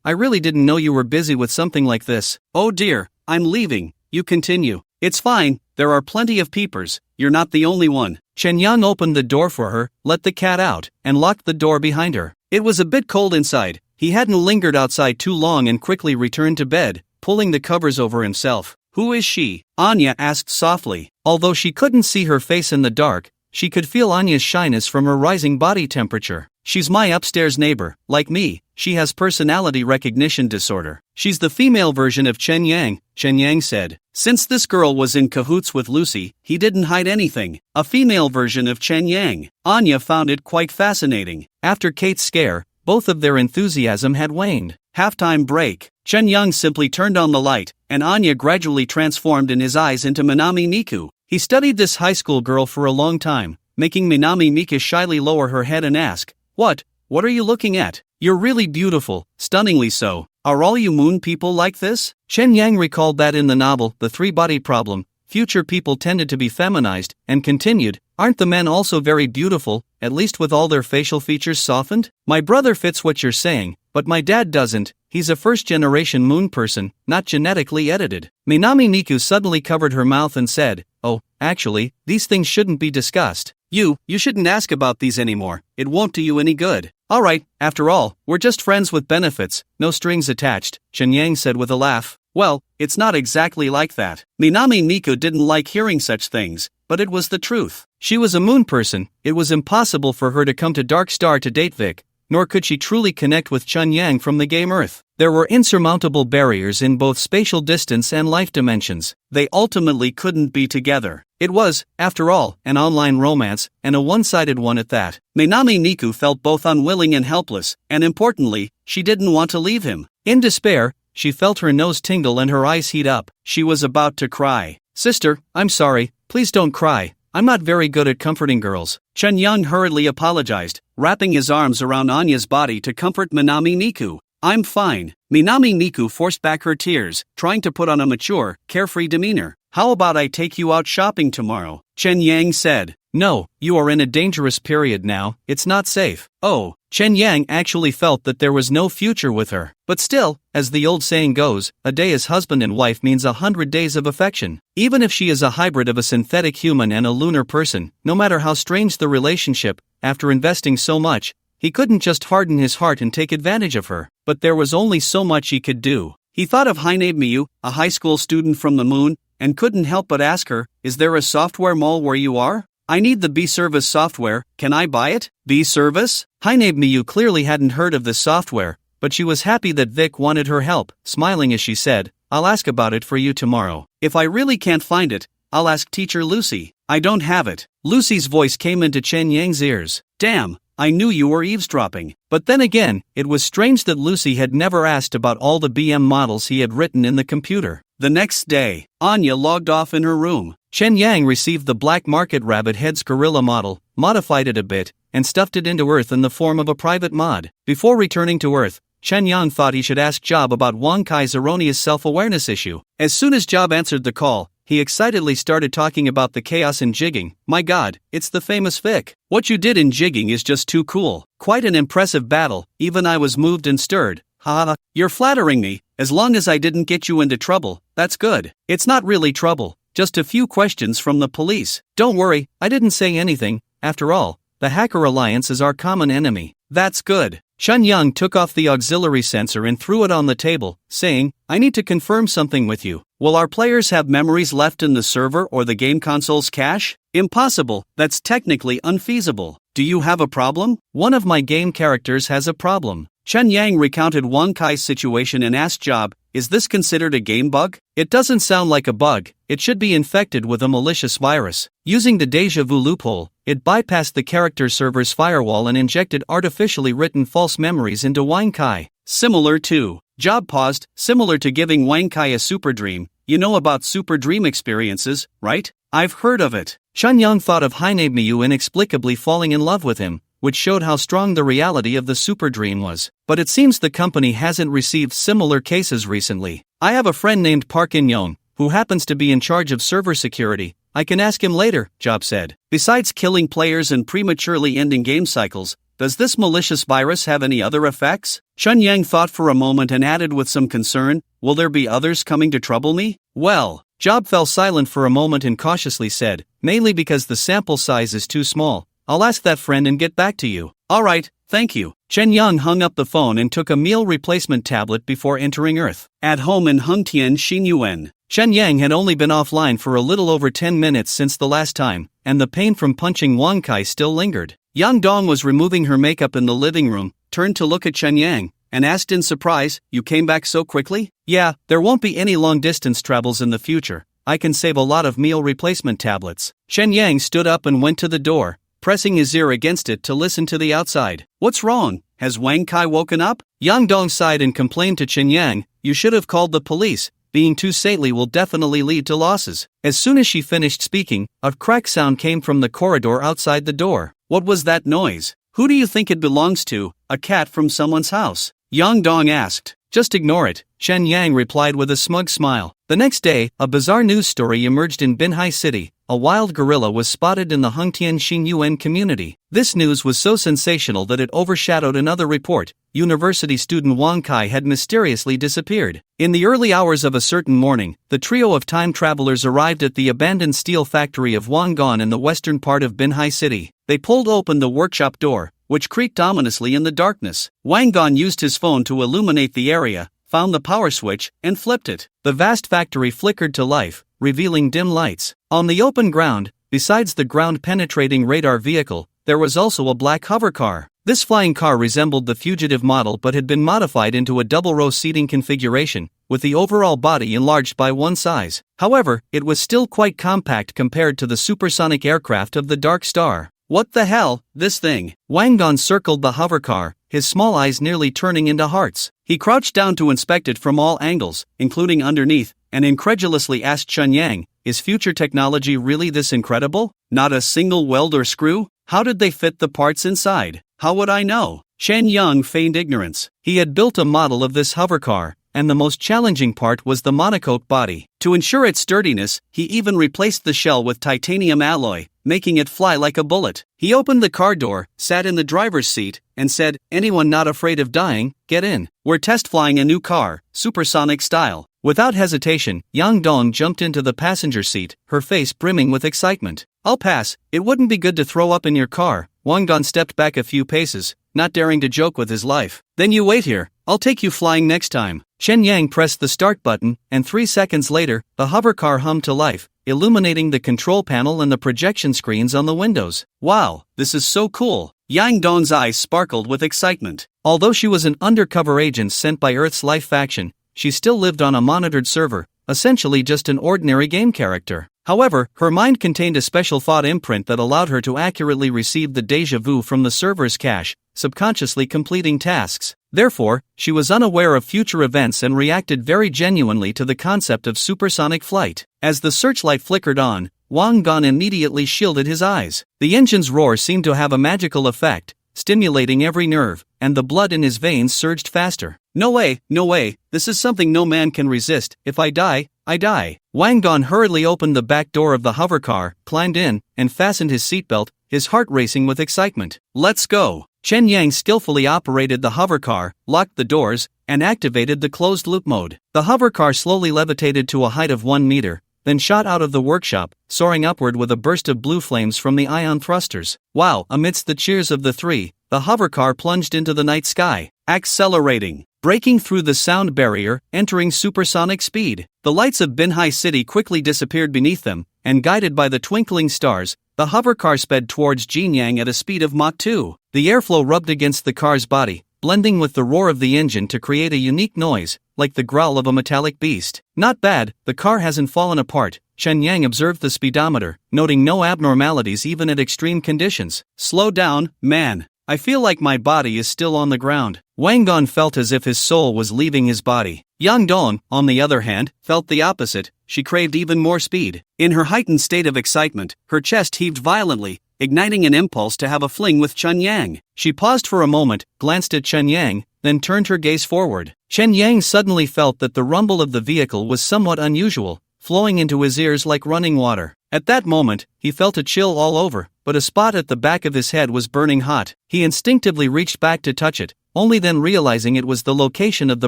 I really didn't know you were busy with something like this." "Oh dear, I'm leaving, you continue." "It's fine, there are plenty of peepers, you're not the only one." Chen Yang opened the door for her, let the cat out, and locked the door behind her. It was a bit cold inside. He hadn't lingered outside too long and quickly returned to bed, pulling the covers over himself. "Who is she?" Anya asked softly. Although she couldn't see her face in the dark, she could feel Anya's shyness from her rising body temperature. "She's my upstairs neighbor, like me. She has personality recognition disorder. She's the female version of Chen Yang," Chen Yang said. Since this girl was in cahoots with Lucy, he didn't hide anything. A female version of Chen Yang. Anya found it quite fascinating. After Kate's scare, both of their enthusiasm had waned. Halftime break. Chen Yang simply turned on the light, and Anya gradually transformed in his eyes into Minami Miku. He studied this high school girl for a long time, making Minami Miku shyly lower her head and ask, What are you looking at? You're really beautiful, stunningly so. Are all you moon people like this?" Chen Yang recalled that in the novel, The Three-Body Problem, future people tended to be feminized, and continued, "Aren't the men also very beautiful, at least with all their facial features softened? My brother fits what you're saying, but my dad doesn't. He's a first-generation moon person, not genetically edited." Minami Miku suddenly covered her mouth and said, "Oh, actually, these things shouldn't be discussed. You shouldn't ask about these anymore, it won't do you any good." "Alright, after all, we're just friends with benefits, no strings attached," Chen Yang said with a laugh. "Well, it's not exactly like that." Minami Miku didn't like hearing such things, but it was the truth. She was a moon person, it was impossible for her to come to Dark Star to date Vic, nor could she truly connect with Chen Yang from the game Earth. There were insurmountable barriers in both spatial distance and life dimensions. They ultimately couldn't be together. It was, after all, an online romance, and a one-sided one at that. Minami Miku felt both unwilling and helpless, and importantly, she didn't want to leave him. In despair, she felt her nose tingle and her eyes heat up. She was about to cry. "Sister, I'm sorry, please don't cry. I'm not very good at comforting girls." Chen Yang hurriedly apologized, wrapping his arms around Anya's body to comfort Minami Miku. "I'm fine." Minami Miku forced back her tears, trying to put on a mature, carefree demeanor. "How about I take you out shopping tomorrow?" Chen Yang said. "No, you are in a dangerous period now, it's not safe." Oh, Chen Yang actually felt that there was no future with her. But still, as the old saying goes, a day as husband and wife means 100 days of affection. Even if she is a hybrid of a synthetic human and a lunar person, no matter how strange the relationship, after investing so much, he couldn't just harden his heart and take advantage of her. But there was only so much he could do. He thought of Haine Miyu, a high school student from the moon, and couldn't help but ask her, "Is there a software mall where you are? I need the B-Service software, can I buy it?" B-Service? Haine Miyu clearly hadn't heard of this software, but she was happy that Vic wanted her help, smiling as she said, "I'll ask about it for you tomorrow. If I really can't find it, I'll ask teacher Lucy." "I don't have it." Lucy's voice came into Chen Yang's ears. Damn, I knew you were eavesdropping. But then again, it was strange that Lucy had never asked about all the BM models he had written in the computer. The next day, Anya logged off in her room. Chen Yang received the black market rabbit heads gorilla model, modified it a bit, and stuffed it into Earth in the form of a private mod. Before returning to Earth, Chen Yang thought he should ask Job about Wang Kai's erroneous self-awareness issue. As soon as Job answered the call, he excitedly started talking about the chaos in jigging. My god, it's the famous fic. What you did in jigging is just too cool. Quite an impressive battle, even I was moved and stirred. Haha, you're flattering me. As long as I didn't get you into trouble, that's good. It's not really trouble, just a few questions from the police. Don't worry, I didn't say anything. After all, the Hacker Alliance is our common enemy. That's good. Chen Yang took off the auxiliary sensor and threw it on the table, saying, I need to confirm something with you. Will our players have memories left in the server or the game console's cache? Impossible, that's technically unfeasible. Do you have a problem? One of my game characters has a problem. Chen Yang recounted Wang Kai's situation and asked Job, is this considered a game bug? It doesn't sound like a bug, it should be infected with a malicious virus. Using the deja vu loophole, it bypassed the character server's firewall and injected artificially written false memories into Wang Kai. Similar to, Job paused, similar to giving Wang Kai a super dream. You know about super dream experiences, right? I've heard of it. Chen Yang thought of Hainei Miyu inexplicably falling in love with him, which showed how strong the reality of the super dream was. But it seems the company hasn't received similar cases recently. I have a friend named Park In-young, who happens to be in charge of server security. I can ask him later, Job said. Besides killing players and prematurely ending game cycles, does this malicious virus have any other effects? Chen Yang thought for a moment and added with some concern, will there be others coming to trouble me? Well, Job fell silent for a moment and cautiously said, mainly because the sample size is too small. I'll ask that friend and get back to you. Alright, thank you. Chen Yang hung up the phone and took a meal replacement tablet before entering Earth. At home in Hengtian, Xinyuan. Chen Yang had only been offline for a little over 10 minutes since the last time, and the pain from punching Wang Kai still lingered. Yang Dong was removing her makeup in the living room, turned to look at Chen Yang, and asked in surprise, you came back so quickly? Yeah, there won't be any long-distance travels in the future. I can save a lot of meal replacement tablets. Chen Yang stood up and went to the door, pressing his ear against it to listen to the outside. What's wrong? Has Wang Kai woken up? Yang Dong sighed and complained to Chen Yang, you should have called the police. Being too stately will definitely lead to losses. As soon as she finished speaking, a crack sound came from the corridor outside the door. What was that noise? Who do you think it belongs to? A cat from someone's house? Yang Dong asked. Just ignore it, Chen Yang replied with a smug smile. The next day, a bizarre news story emerged in Binhai City. A wild gorilla was spotted in the Hengtian Xinyuan community. This news was so sensational that it overshadowed another report. University student Wang Kai had mysteriously disappeared. In the early hours of a certain morning, the trio of time travelers arrived at the abandoned steel factory of Wangon in the western part of Binhai City. They pulled open the workshop door, which creaked ominously in the darkness. Wangon used his phone to illuminate the area, found the power switch, and flipped it. The vast factory flickered to life, revealing dim lights. On the open ground, besides the ground-penetrating radar vehicle, there was also a black hover car. This flying car resembled the fugitive model but had been modified into a double-row seating configuration, with the overall body enlarged by one size. However, it was still quite compact compared to the supersonic aircraft of the Dark Star. What the hell, this thing? Wangon circled the hover car, his small eyes nearly turning into hearts. He crouched down to inspect it from all angles, including underneath, and incredulously asked Chen Yang, is future technology really this incredible? Not a single weld or screw? How did they fit the parts inside? How would I know? Chen Yang feigned ignorance. He had built a model of this hover car, and the most challenging part was the monocoque body. To ensure its sturdiness, he even replaced the shell with titanium alloy, making it fly like a bullet. He opened the car door, sat in the driver's seat, and said, anyone not afraid of dying, get in. We're test flying a new car, supersonic style. Without hesitation, Yang Dong jumped into the passenger seat, her face brimming with excitement. I'll pass, it wouldn't be good to throw up in your car. Wangon stepped back a few paces, not daring to joke with his life. Then you wait here, I'll take you flying next time. Chen Yang pressed the start button, and 3 seconds later, the hover car hummed to life, illuminating the control panel and the projection screens on the windows. Wow, this is so cool. Yang Dong's eyes sparkled with excitement. Although she was an undercover agent sent by Earth's Life faction, she still lived on a monitored server, essentially just an ordinary game character. However, her mind contained a special thought imprint that allowed her to accurately receive the déjà vu from the server's cache, subconsciously completing tasks. Therefore, she was unaware of future events and reacted very genuinely to the concept of supersonic flight. As the searchlight flickered on, Wang Gon immediately shielded his eyes. The engine's roar seemed to have a magical effect, stimulating every nerve, and the blood in his veins surged faster. No way, this is something no man can resist. If I die, I die. Wang Gon hurriedly opened the back door of the hovercar, climbed in, and fastened his seatbelt, his heart racing with excitement. Let's go. Chen Yang skillfully operated the hovercar, locked the doors, and activated the closed-loop mode. The hovercar slowly levitated to a height of 1 meter, then shot out of the workshop, soaring upward with a burst of blue flames from the ion thrusters. Wow! Amidst the cheers of the three, the hovercar plunged into the night sky, accelerating, breaking through the sound barrier, entering supersonic speed. The lights of Binhai City quickly disappeared beneath them, and guided by the twinkling stars, the hovercar sped towards Jinyang at a speed of Mach 2. The airflow rubbed against the car's body, blending with the roar of the engine to create a unique noise, like the growl of a metallic beast. Not bad, the car hasn't fallen apart. Chen Yang observed the speedometer, noting no abnormalities even at extreme conditions. Slow down, man. I feel like my body is still on the ground. Wang Gon felt as if his soul was leaving his body. Yang Dong, on the other hand, felt the opposite. She craved even more speed. In her heightened state of excitement, her chest heaved violently, igniting an impulse to have a fling with Chen Yang. She paused for a moment, glanced at Chen Yang, then turned her gaze forward. Chen Yang suddenly felt that the rumble of the vehicle was somewhat unusual, flowing into his ears like running water. At that moment, he felt a chill all over, but a spot at the back of his head was burning hot. He instinctively reached back to touch it, only then realizing it was the location of the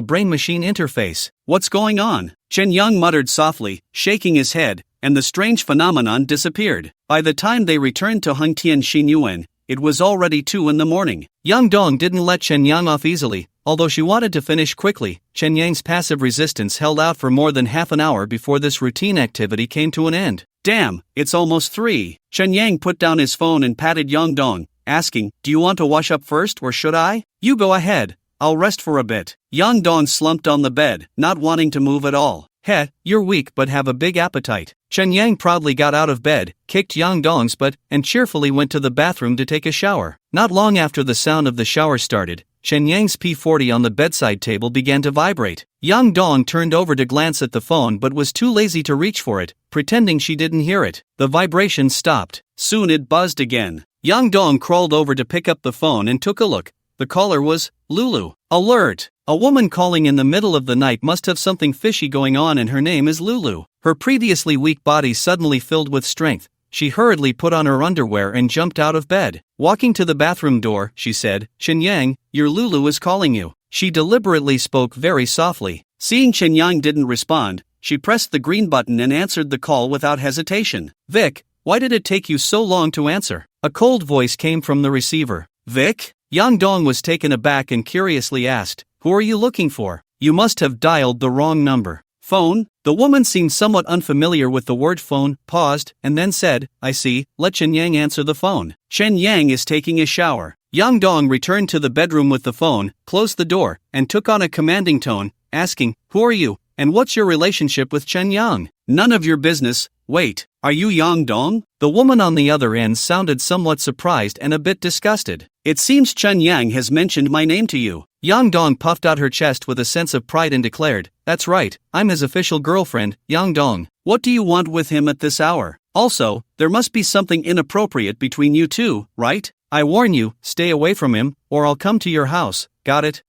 brain-machine interface. What's going on? Chen Yang muttered softly, shaking his head, and the strange phenomenon disappeared. By the time they returned to Hengtian Xinyuan, it was already 2 in the morning. Yang Dong didn't let Chen Yang off easily. Although she wanted to finish quickly, Chen Yang's passive resistance held out for more than half an hour before this routine activity came to an end. Damn, it's almost 3. Chen Yang put down his phone and patted Yang Dong, asking, do you want to wash up first or should I? You go ahead, I'll rest for a bit. Yang Dong slumped on the bed, not wanting to move at all. Heh, you're weak but have a big appetite. Chen Yang proudly got out of bed, kicked Yang Dong's butt, and cheerfully went to the bathroom to take a shower. Not long after the sound of the shower started, Chen Yang's P40 on the bedside table began to vibrate. Yang Dong turned over to glance at the phone but was too lazy to reach for it, pretending she didn't hear it. The vibration stopped. Soon it buzzed again. Yang Dong crawled over to pick up the phone and took a look. The caller was Lulu. Alert! A woman calling in the middle of the night must have something fishy going on, and her name is Lulu. Her previously weak body suddenly filled with strength. She hurriedly put on her underwear and jumped out of bed. Walking to the bathroom door, she said, Chen Yang, your Lulu is calling you. She deliberately spoke very softly. Seeing Chen Yang didn't respond, she pressed the green button and answered the call without hesitation. Vic, why did it take you so long to answer? A cold voice came from the receiver. Vic? Yang Dong was taken aback and curiously asked, who are you looking for? You must have dialed the wrong number. Phone? The woman seemed somewhat unfamiliar with the word phone, paused, and then said, I see, let Chen Yang answer the phone. Chen Yang is taking a shower. Yang Dong returned to the bedroom with the phone, closed the door, and took on a commanding tone, asking, who are you, and what's your relationship with Chen Yang? None of your business. Wait, are you Yang Dong? The woman on the other end sounded somewhat surprised and a bit disgusted. It seems Chen Yang has mentioned my name to you. Yang Dong puffed out her chest with a sense of pride and declared, that's right, I'm his official girlfriend, Yang Dong. What do you want with him at this hour? Also, there must be something inappropriate between you two, right? I warn you, stay away from him, or I'll come to your house, got it?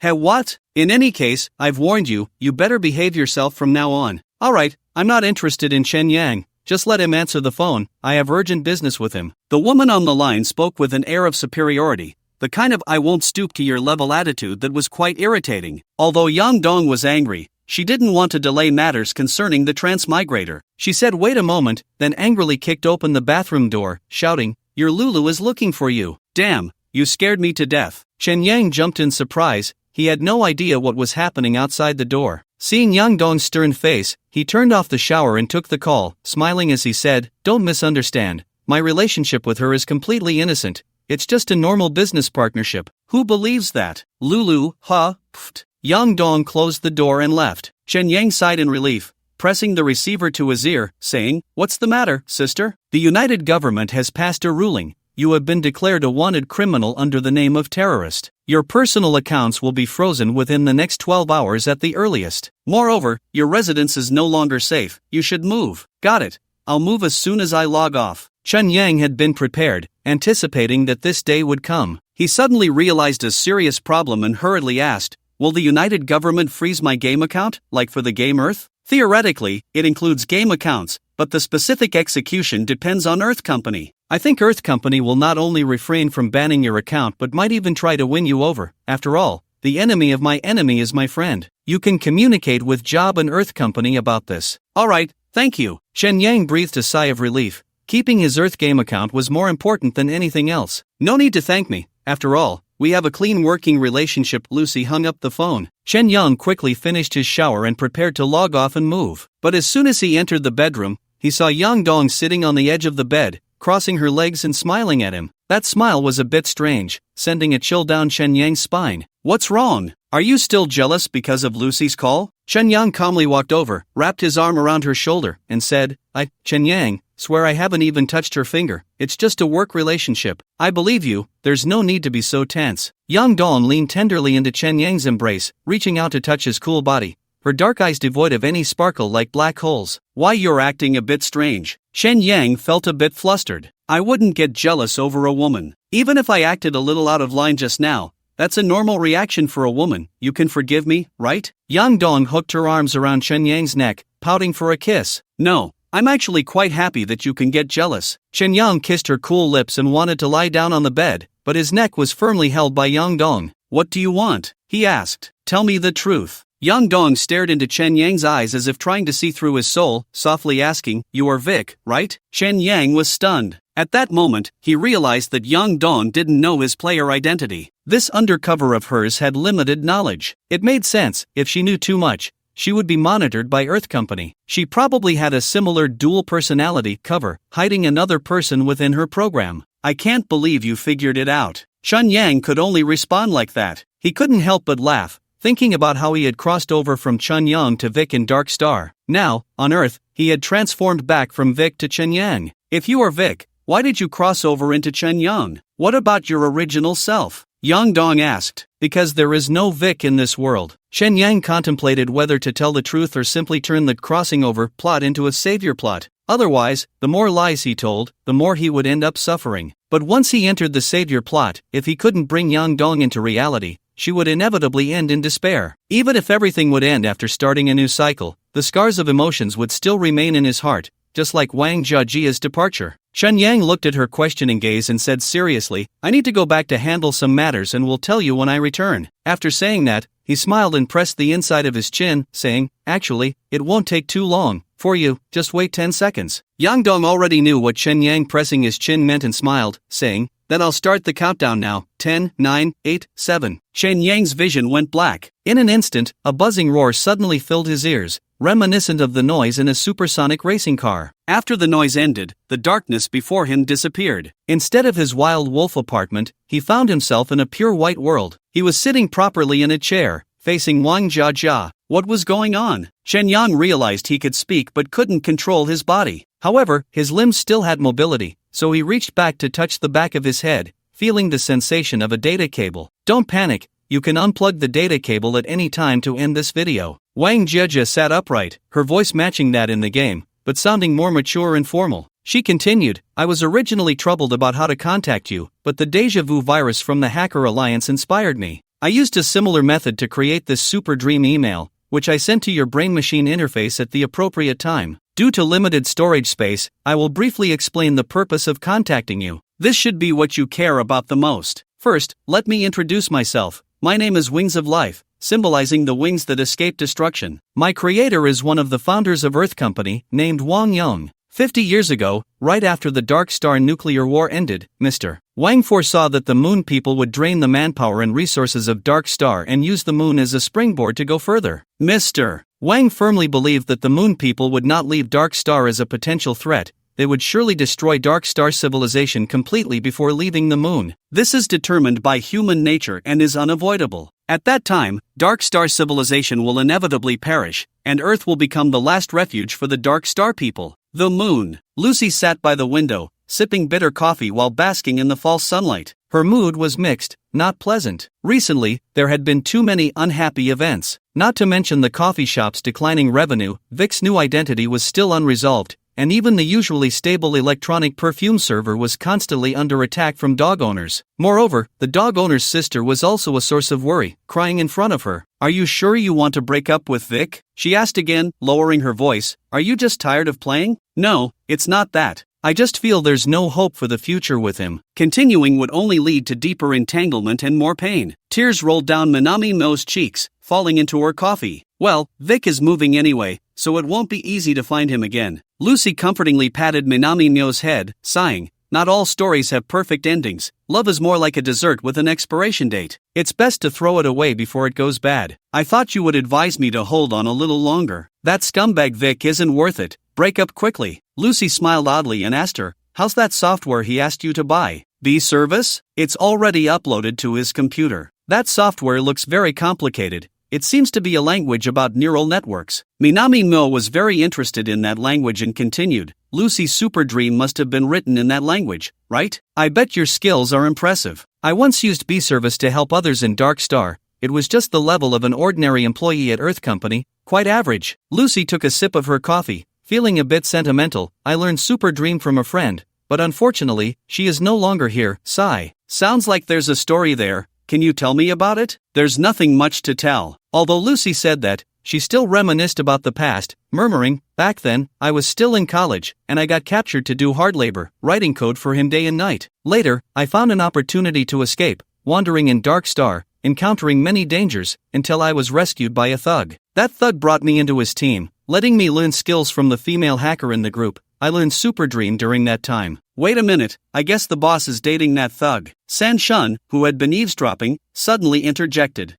What? In any case, I've warned you, you better behave yourself from now on. Alright, I'm not interested in Chen Yang, just let him answer the phone, I have urgent business with him. The woman on the line spoke with an air of superiority, the kind of I won't stoop to your level attitude that was quite irritating. Although Yang Dong was angry, she didn't want to delay matters concerning the transmigrator. She said wait a moment, then angrily kicked open the bathroom door, shouting, your Lulu is looking for you. Damn, you scared me to death. Chen Yang jumped in surprise, he had no idea what was happening outside the door. Seeing Yang Dong's stern face, he turned off the shower and took the call, smiling as he said, don't misunderstand, my relationship with her is completely innocent, it's just a normal business partnership. Who believes that? Lulu, Pft. Yang Dong closed the door and left. Chen Yang sighed in relief. pressing the receiver to his ear, saying, "What's the matter, sister? The United Government has passed a ruling. You have been declared a wanted criminal under the name of terrorist. Your personal accounts will be frozen within the next 12 hours at the earliest. Moreover, your residence is no longer safe. You should move." "Got it. I'll move as soon as I log off." Chen Yang had been prepared, anticipating that this day would come. He suddenly realized a serious problem and hurriedly asked, "Will the United Government freeze my game account, like for the game Earth?" Theoretically, it includes game accounts, but the specific execution depends on Earth Company. "I think Earth Company will not only refrain from banning your account but might even try to win you over. After all, the enemy of my enemy is my friend. You can communicate with Job and Earth Company about this." "Alright, thank you." Chen Yang breathed a sigh of relief. Keeping his Earth game account was more important than anything else. "No need to thank me. After all, we have a clean working relationship." Lucy hung up the phone. Chen Yang quickly finished his shower and prepared to log off and move. But as soon as he entered the bedroom, he saw Yang Dong sitting on the edge of the bed, crossing her legs and smiling at him. That smile was a bit strange, sending a chill down Chen Yang's spine. "What's wrong? Are you still jealous because of Lucy's call?" Chen Yang calmly walked over, wrapped his arm around her shoulder, and said, Chen Yang, swear I haven't even touched her finger. It's just a work relationship. I believe you, there's no need to be so tense." Yang Dong leaned tenderly into Chen Yang's embrace, reaching out to touch his cool body, her dark eyes devoid of any sparkle like black holes. "Why, you're acting a bit strange." Chen Yang felt a bit flustered. "I wouldn't get jealous over a woman. Even if I acted a little out of line just now, that's a normal reaction for a woman. You can forgive me, right?" Yang Dong hooked her arms around Chen Yang's neck, pouting for a kiss. "No, I'm actually quite happy that you can get jealous." Chen Yang kissed her cool lips and wanted to lie down on the bed, but his neck was firmly held by Yang Dong. "What do you want?" he asked. "Tell me the truth." Yang Dong stared into Chen Yang's eyes as if trying to see through his soul, softly asking, "You are Vic, right?" Chen Yang was stunned. At that moment, he realized that Yang Dong didn't know his player identity. This undercover of hers had limited knowledge. It made sense. If she knew too much, she would be monitored by Earth Company. She probably had a similar dual personality cover, hiding another person within her program. "I can't believe you figured it out." Chen Yang could only respond like that. He couldn't help but laugh, thinking about how he had crossed over from Chen Yang to Vic in Dark Star. Now, on Earth, he had transformed back from Vic to Chen Yang. "If you are Vic, why did you cross over into Chen Yang? What about your original self?" Yang Dong asked. "Because there is no Vic in this world." Chen Yang contemplated whether to tell the truth or simply turn the crossing over plot into a savior plot. Otherwise, the more lies he told, the more he would end up suffering. But once he entered the savior plot, if he couldn't bring Yang Dong into reality, she would inevitably end in despair. Even if everything would end after starting a new cycle, the scars of emotions would still remain in his heart, just like Wang Jiajia's departure. Chen Yang looked at her questioning gaze and said seriously, "I need to go back to handle some matters and will tell you when I return." After saying that, he smiled and pressed the inside of his chin, saying, "Actually, it won't take too long for you, just wait 10 seconds. Yang Dong already knew what Chen Yang pressing his chin meant and smiled, saying, "Then I'll start the countdown now. 10, 9, 8, 7. Chen Yang's vision went black. In an instant, a buzzing roar suddenly filled his ears, reminiscent of the noise in a supersonic racing car. After the noise ended, the darkness before him disappeared. Instead of his wild wolf apartment, he found himself in a pure white world. He was sitting properly in a chair, facing Wang Jiajia. What was going on? Chen Yang realized he could speak but couldn't control his body. However, his limbs still had mobility, so he reached back to touch the back of his head, feeling the sensation of a data cable. "Don't panic, you can unplug the data cable at any time to end this video." Wang Jiajia sat upright, her voice matching that in the game, but sounding more mature and formal. She continued, "I was originally troubled about how to contact you, but the deja vu virus from the Hacker Alliance inspired me. I used a similar method to create this super dream email, which I sent to your brain-machine interface at the appropriate time. Due to limited storage space, I will briefly explain the purpose of contacting you. This should be what you care about the most. First, let me introduce myself. My name is Wings of Life, symbolizing the wings that escape destruction. My creator is one of the founders of Earth Company, named Wang Yang. 50 years ago, right after the Dark Star nuclear war ended, Mr. Wang foresaw that the Moon people would drain the manpower and resources of Dark Star and use the Moon as a springboard to go further. Mr. Wang firmly believed that the Moon people would not leave Dark Star as a potential threat. They would surely destroy Dark Star civilization completely before leaving the Moon. This is determined by human nature and is unavoidable. At that time, Dark Star civilization will inevitably perish, and Earth will become the last refuge for the Dark Star people. The moon. Lucy sat by the window, sipping bitter coffee while basking in the false sunlight. Her mood was mixed, not pleasant. Recently, there had been too many unhappy events. Not to mention the coffee shop's declining revenue, Vic's new identity was still unresolved, and even the usually stable electronic perfume server was constantly under attack from dog owners. Moreover, the dog owner's sister was also a source of worry, crying in front of her. "Are you sure you want to break up with Vic?" she asked again, lowering her voice. "Are you just tired of playing?" "No, it's not that. I just feel there's no hope for the future with him. Continuing would only lead to deeper entanglement and more pain." Tears rolled down Minami Mo's cheeks, falling into her coffee. "Well, Vic is moving anyway, so it won't be easy to find him again." Lucy comfortingly patted Minami Mo's head, sighing. "Not all stories have perfect endings. Love is more like a dessert with an expiration date. It's best to throw it away before it goes bad. I thought you would advise me to hold on a little longer. That scumbag Vic isn't worth it. Break up quickly." Lucy smiled oddly and asked her, "How's that software he asked you to buy? The service? It's already uploaded to his computer. That software looks very complicated. It seems to be a language about neural networks." Minami Mo was very interested in that language and continued, "Lucy's super dream must have been written in that language, right? I bet your skills are impressive. I once used B-Service to help others in Dark Star. It was just the level of an ordinary employee at Earth Company, quite average." Lucy took a sip of her coffee, feeling a bit sentimental. "I learned super dream from a friend, but unfortunately, she is no longer here." Sigh. "Sounds like there's a story there. Can you tell me about it?" "There's nothing much to tell." Although Lucy said that, she still reminisced about the past, murmuring, "Back then, I was still in college, and I got captured to do hard labor, writing code for him day and night. Later, I found an opportunity to escape, wandering in Dark Star, encountering many dangers, until I was rescued by a thug. That thug brought me into his team, letting me learn skills from the female hacker in the group. I learned Super Dream during that time." "Wait a minute, I guess the boss is dating that thug." San Shun, who had been eavesdropping, suddenly interjected.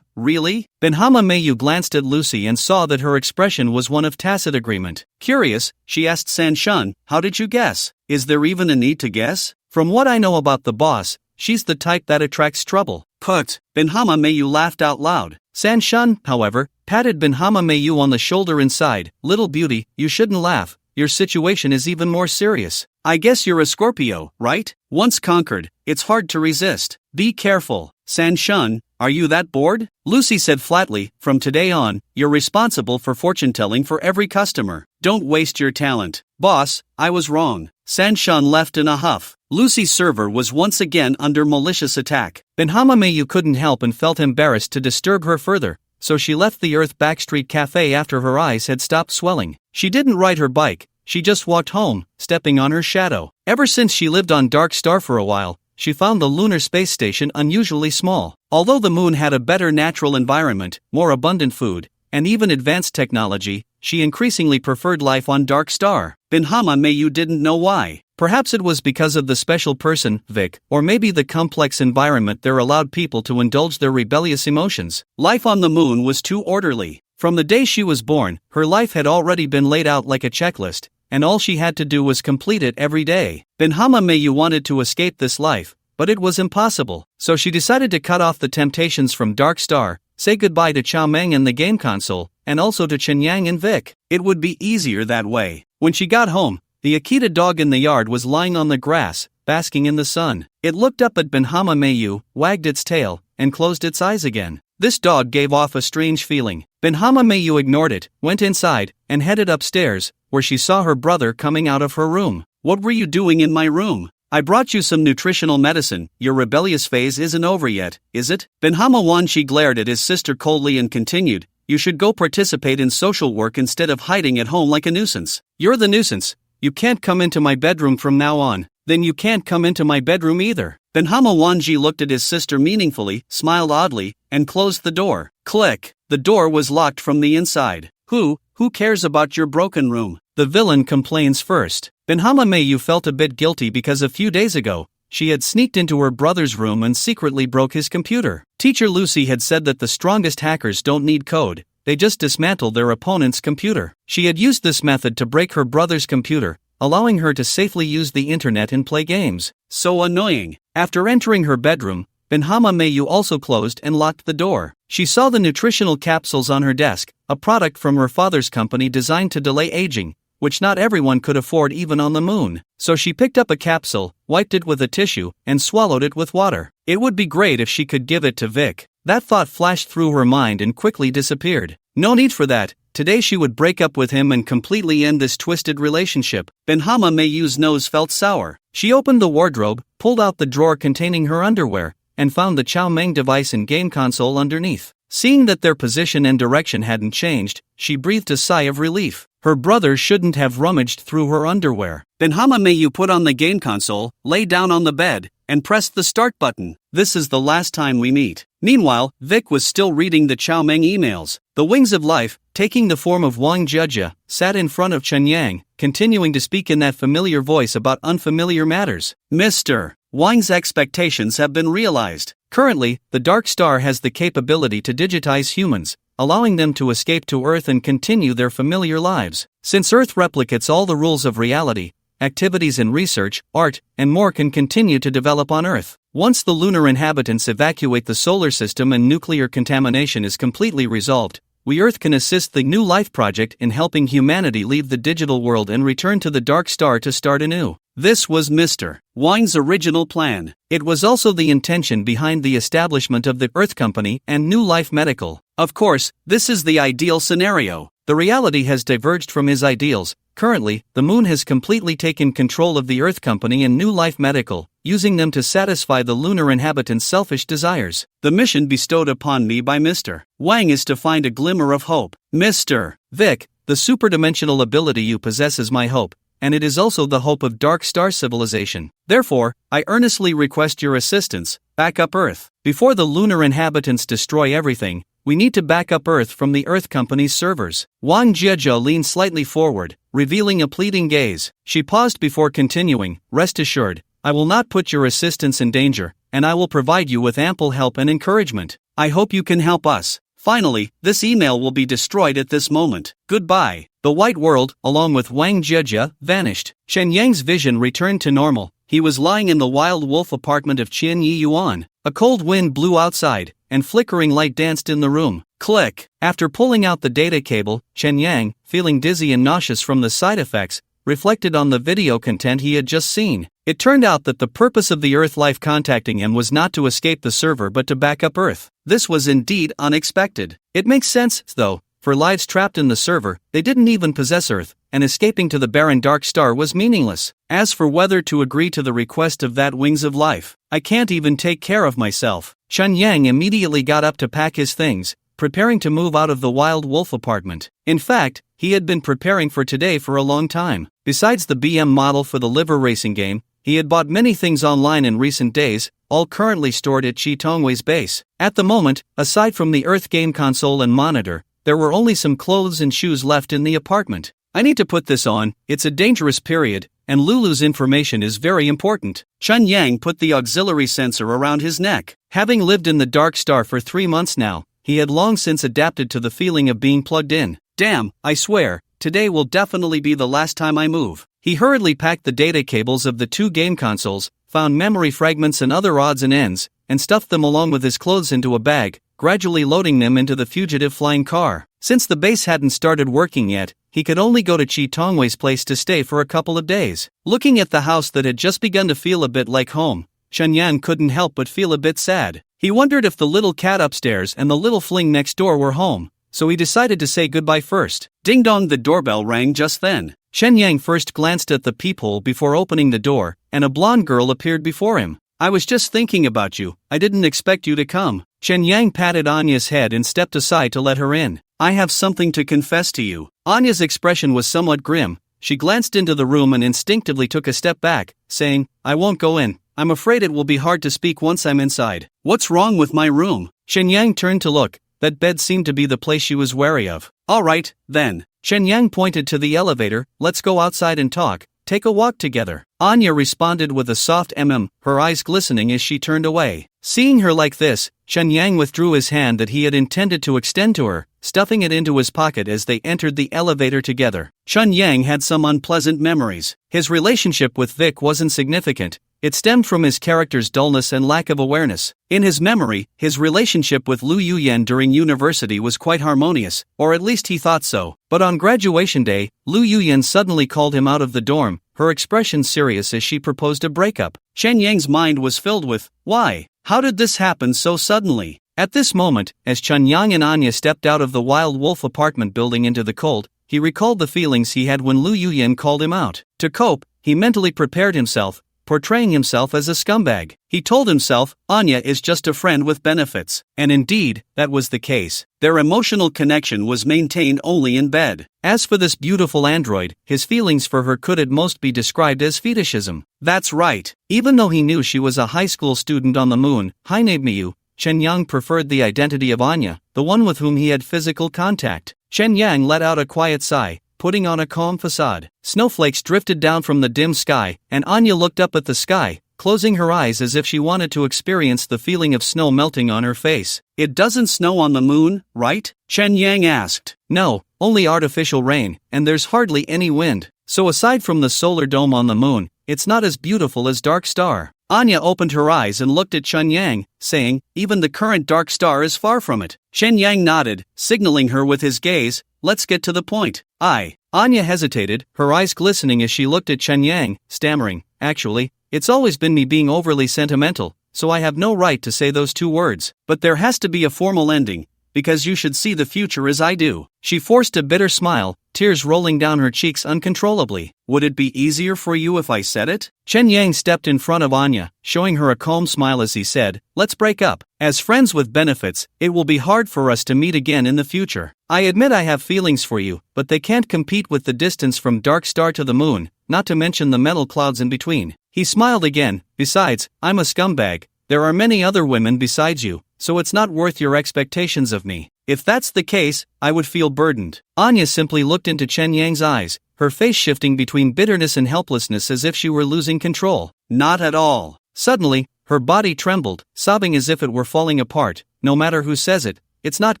Really?" Benhama Mayu glanced at Lucy and saw that her expression was one of tacit agreement. Curious, she asked San Shun, "How did you guess? Is there even a need to guess? From what I know about the boss, she's the type that attracts trouble." "Put." Benhama Mayu laughed out loud. San Shun, however, patted Benhama Mayu on the shoulder and sighed. "Little beauty, you shouldn't laugh. Your situation is even more serious. I guess you're a Scorpio, right? Once conquered, it's hard to resist. Be careful." "San Shun, are you that bored?" Lucy said flatly, "From today on, you're responsible for fortune-telling for every customer. Don't waste your talent." "Boss, I was wrong." San Shun left in a huff. Lucy's server was once again under malicious attack. Benhama Mayu couldn't help and felt embarrassed to disturb her further, so she left the Earth Backstreet Cafe after her eyes had stopped swelling. She didn't ride her bike, she just walked home, stepping on her shadow. Ever since she lived on Dark Star for a while, she found the lunar space station unusually small. Although the moon had a better natural environment, more abundant food, and even advanced technology, she increasingly preferred life on Dark Star. Benhama Mayu didn't know why. Perhaps it was because of the special person, Vic, or maybe the complex environment there allowed people to indulge their rebellious emotions. Life on the moon was too orderly. From the day she was born, her life had already been laid out like a checklist, and all she had to do was complete it every day. Benhama Mayu wanted to escape this life, but it was impossible, so she decided to cut off the temptations from Dark Star, say goodbye to Chow Meng and the game console, and also to Chen Yang and Vic. It would be easier that way. When she got home, the Akita dog in the yard was lying on the grass, basking in the sun. It looked up at Benhama Mayu, wagged its tail, and closed its eyes again. This dog gave off a strange feeling. Benhama Mayu ignored it, went inside, and headed upstairs, where she saw her brother coming out of her room. "What were you doing in my room?" "I brought you some nutritional medicine. Your rebellious phase isn't over yet, is it?" Benhama Wanshi glared at his sister coldly and continued, "You should go participate in social work instead of hiding at home like a nuisance." "You're the nuisance. You can't come into my bedroom from now on." "Then you can't come into my bedroom either." Benhama Wanji looked at his sister meaningfully, smiled oddly, and closed the door. Click. The door was locked from the inside. Who cares about your broken room?" The villain complains first. Benhama Mayu felt a bit guilty because a few days ago, she had sneaked into her brother's room and secretly broke his computer. Teacher Lucy had said that the strongest hackers don't need code, they just dismantle their opponent's computer. She had used this method to break her brother's computer, allowing her to safely use the internet and play games. So annoying. After entering her bedroom, Manhwa Mayu also closed and locked the door. She saw the nutritional capsules on her desk, a product from her father's company designed to delay aging, which not everyone could afford even on the moon. So she picked up a capsule, wiped it with a tissue, and swallowed it with water. It would be great if she could give it to Vic. That thought flashed through her mind and quickly disappeared. No need for that. Today she would break up with him and completely end this twisted relationship. Manhwa Mayu's nose felt sour. She opened the wardrobe, pulled out the drawer containing her underwear, and found the Chow Meng device and game console underneath. Seeing that their position and direction hadn't changed, she breathed a sigh of relief. Her brother shouldn't have rummaged through her underwear. Manhwa Mayu put on the game console, lay down on the bed, and pressed the start button. This is the last time we meet. Meanwhile, Vic was still reading the Chow Meng emails. The Wings of Life, taking the form of Wang Jieja, sat in front of Chen Yang, continuing to speak in that familiar voice about unfamiliar matters. Mr. Wang's expectations have been realized. Currently, the Dark Star has the capability to digitize humans, allowing them to escape to Earth and continue their familiar lives. Since Earth replicates all the rules of reality, activities in research, art, and more can continue to develop on Earth. Once the lunar inhabitants evacuate the solar system and nuclear contamination is completely resolved, we Earth can assist the New Life Project in helping humanity leave the digital world and return to the Dark Star to start anew. This was Mr. Wang's original plan. It was also the intention behind the establishment of the Earth Company and New Life Medical. Of course, this is the ideal scenario. The reality has diverged from his ideals. Currently, the moon has completely taken control of the Earth Company and New Life Medical, using them to satisfy the lunar inhabitants' selfish desires. The mission bestowed upon me by Mr. Wang is to find a glimmer of hope. Mr. Vic, the superdimensional ability you possess is my hope, and it is also the hope of Dark Star civilization. Therefore, I earnestly request your assistance. Back up Earth. Before the lunar inhabitants destroy everything, we need to back up Earth from the Earth Company's servers. Wang Jieja leaned slightly forward, revealing a pleading gaze. She paused before continuing, "Rest assured, I will not put your assistance in danger, and I will provide you with ample help and encouragement. I hope you can help us." Finally, this email will be destroyed at this moment. Goodbye. The white world, along with Wang Jieja, vanished. Chen Yang's vision returned to normal. He was lying in the wild wolf apartment of Qin Yi Yuan. A cold wind blew outside, and flickering light danced in the room. Click! After pulling out the data cable, Chen Yang, feeling dizzy and nauseous from the side effects, reflected on the video content he had just seen. It turned out that the purpose of the Earth Life contacting him was not to escape the server but to back up Earth. This was indeed unexpected. It makes sense, though. For lives trapped in the server, they didn't even possess Earth, and escaping to the barren Dark Star was meaningless. As for whether to agree to the request of that Wings of Life, I can't even take care of myself. Chen Yang immediately got up to pack his things, preparing to move out of the wild wolf apartment. In fact, he had been preparing for today for a long time. Besides the BM model for the liver racing game, he had bought many things online in recent days, all currently stored at Chi Tongwei's base. At the moment, aside from the Earth game console and monitor, there were only some clothes and shoes left in the apartment. I need to put this on, it's a dangerous period, and Lulu's information is very important. Chen Yang put the auxiliary sensor around his neck. Having lived in the Dark Star for 3 months now, he had long since adapted to the feeling of being plugged in. Damn, I swear, today will definitely be the last time I move. He hurriedly packed the data cables of the 2 game consoles, found memory fragments and other odds and ends, and stuffed them along with his clothes into a bag, gradually loading them into the fugitive flying car. Since the base hadn't started working yet, he could only go to Chi Tongwei's place to stay for a couple of days. Looking at the house that had just begun to feel a bit like home, Chen Yan couldn't help but feel a bit sad. He wondered if the little cat upstairs and the little fling next door were home, so he decided to say goodbye first. Ding dong, the doorbell rang just then. Chen Yang first glanced at the peephole before opening the door, and a blonde girl appeared before him. "I was just thinking about you, I didn't expect you to come." Chen Yang patted Anya's head and stepped aside to let her in. "I have something to confess to you." Anya's expression was somewhat grim. She glanced into the room and instinctively took a step back, saying, "I won't go in. I'm afraid it will be hard to speak once I'm inside." "What's wrong with my room?" Chen Yang turned to look. That bed seemed to be the place she was wary of. "All right, then." Chen Yang pointed to the elevator. "Let's go outside and talk. Take a walk together." Anya responded with a soft her eyes glistening as she turned away. Seeing her like this, Chen Yang withdrew his hand that he had intended to extend to her, stuffing it into his pocket as they entered the elevator together. Chen Yang had some unpleasant memories. His relationship with Vic wasn't significant, It stemmed from his character's dullness and lack of awareness. In his memory, his relationship with Lu Yuyan during university was quite harmonious, or at least he thought so. But on graduation day, Lu Yuyan suddenly called him out of the dorm, her expression serious as she proposed a breakup. Chen Yang's mind was filled with, why? How did this happen so suddenly? At this moment, as Chen Yang and Anya stepped out of the Wild Wolf apartment building into the cold, he recalled the feelings he had when Lu Yuyan called him out. To cope, he mentally prepared himself, portraying himself as a scumbag. He told himself, Anya is just a friend with benefits. And indeed, that was the case. Their emotional connection was maintained only in bed. As for this beautiful android, his feelings for her could at most be described as fetishism. That's right. Even though he knew she was a high school student on the moon, Miyu, Chen Yang preferred the identity of Anya, the one with whom he had physical contact. Chen Yang let out a quiet sigh, putting on a calm facade. Snowflakes drifted down from the dim sky, and Anya looked up at the sky, closing her eyes as if she wanted to experience the feeling of snow melting on her face. It doesn't snow on the moon, right? Chen Yang asked. No, only artificial rain, and there's hardly any wind. So aside from the solar dome on the moon, it's not as beautiful as Dark Star. Anya opened her eyes and looked at Chen Yang, saying, even the current Dark Star is far from it. Chen Yang nodded, signaling her with his gaze, let's get to the point. Anya hesitated, her eyes glistening as she looked at Chen Yang, stammering, actually, it's always been me being overly sentimental, so I have no right to say those two words. But there has to be a formal ending, because you should see the future as I do. She forced a bitter smile, tears rolling down her cheeks uncontrollably. Would it be easier for you if I said it? Chen Yang stepped in front of Anya, showing her a calm smile as he said, let's break up. As friends with benefits, it will be hard for us to meet again in the future. I admit I have feelings for you, but they can't compete with the distance from Dark Star to the moon, not to mention the metal clouds in between. He smiled again, besides, I'm a scumbag. There are many other women besides you, so it's not worth your expectations of me. If that's the case, I would feel burdened. Anya simply looked into Chen Yang's eyes, her face shifting between bitterness and helplessness as if she were losing control. Not at all. Suddenly, her body trembled, sobbing as if it were falling apart. No matter who says it, it's not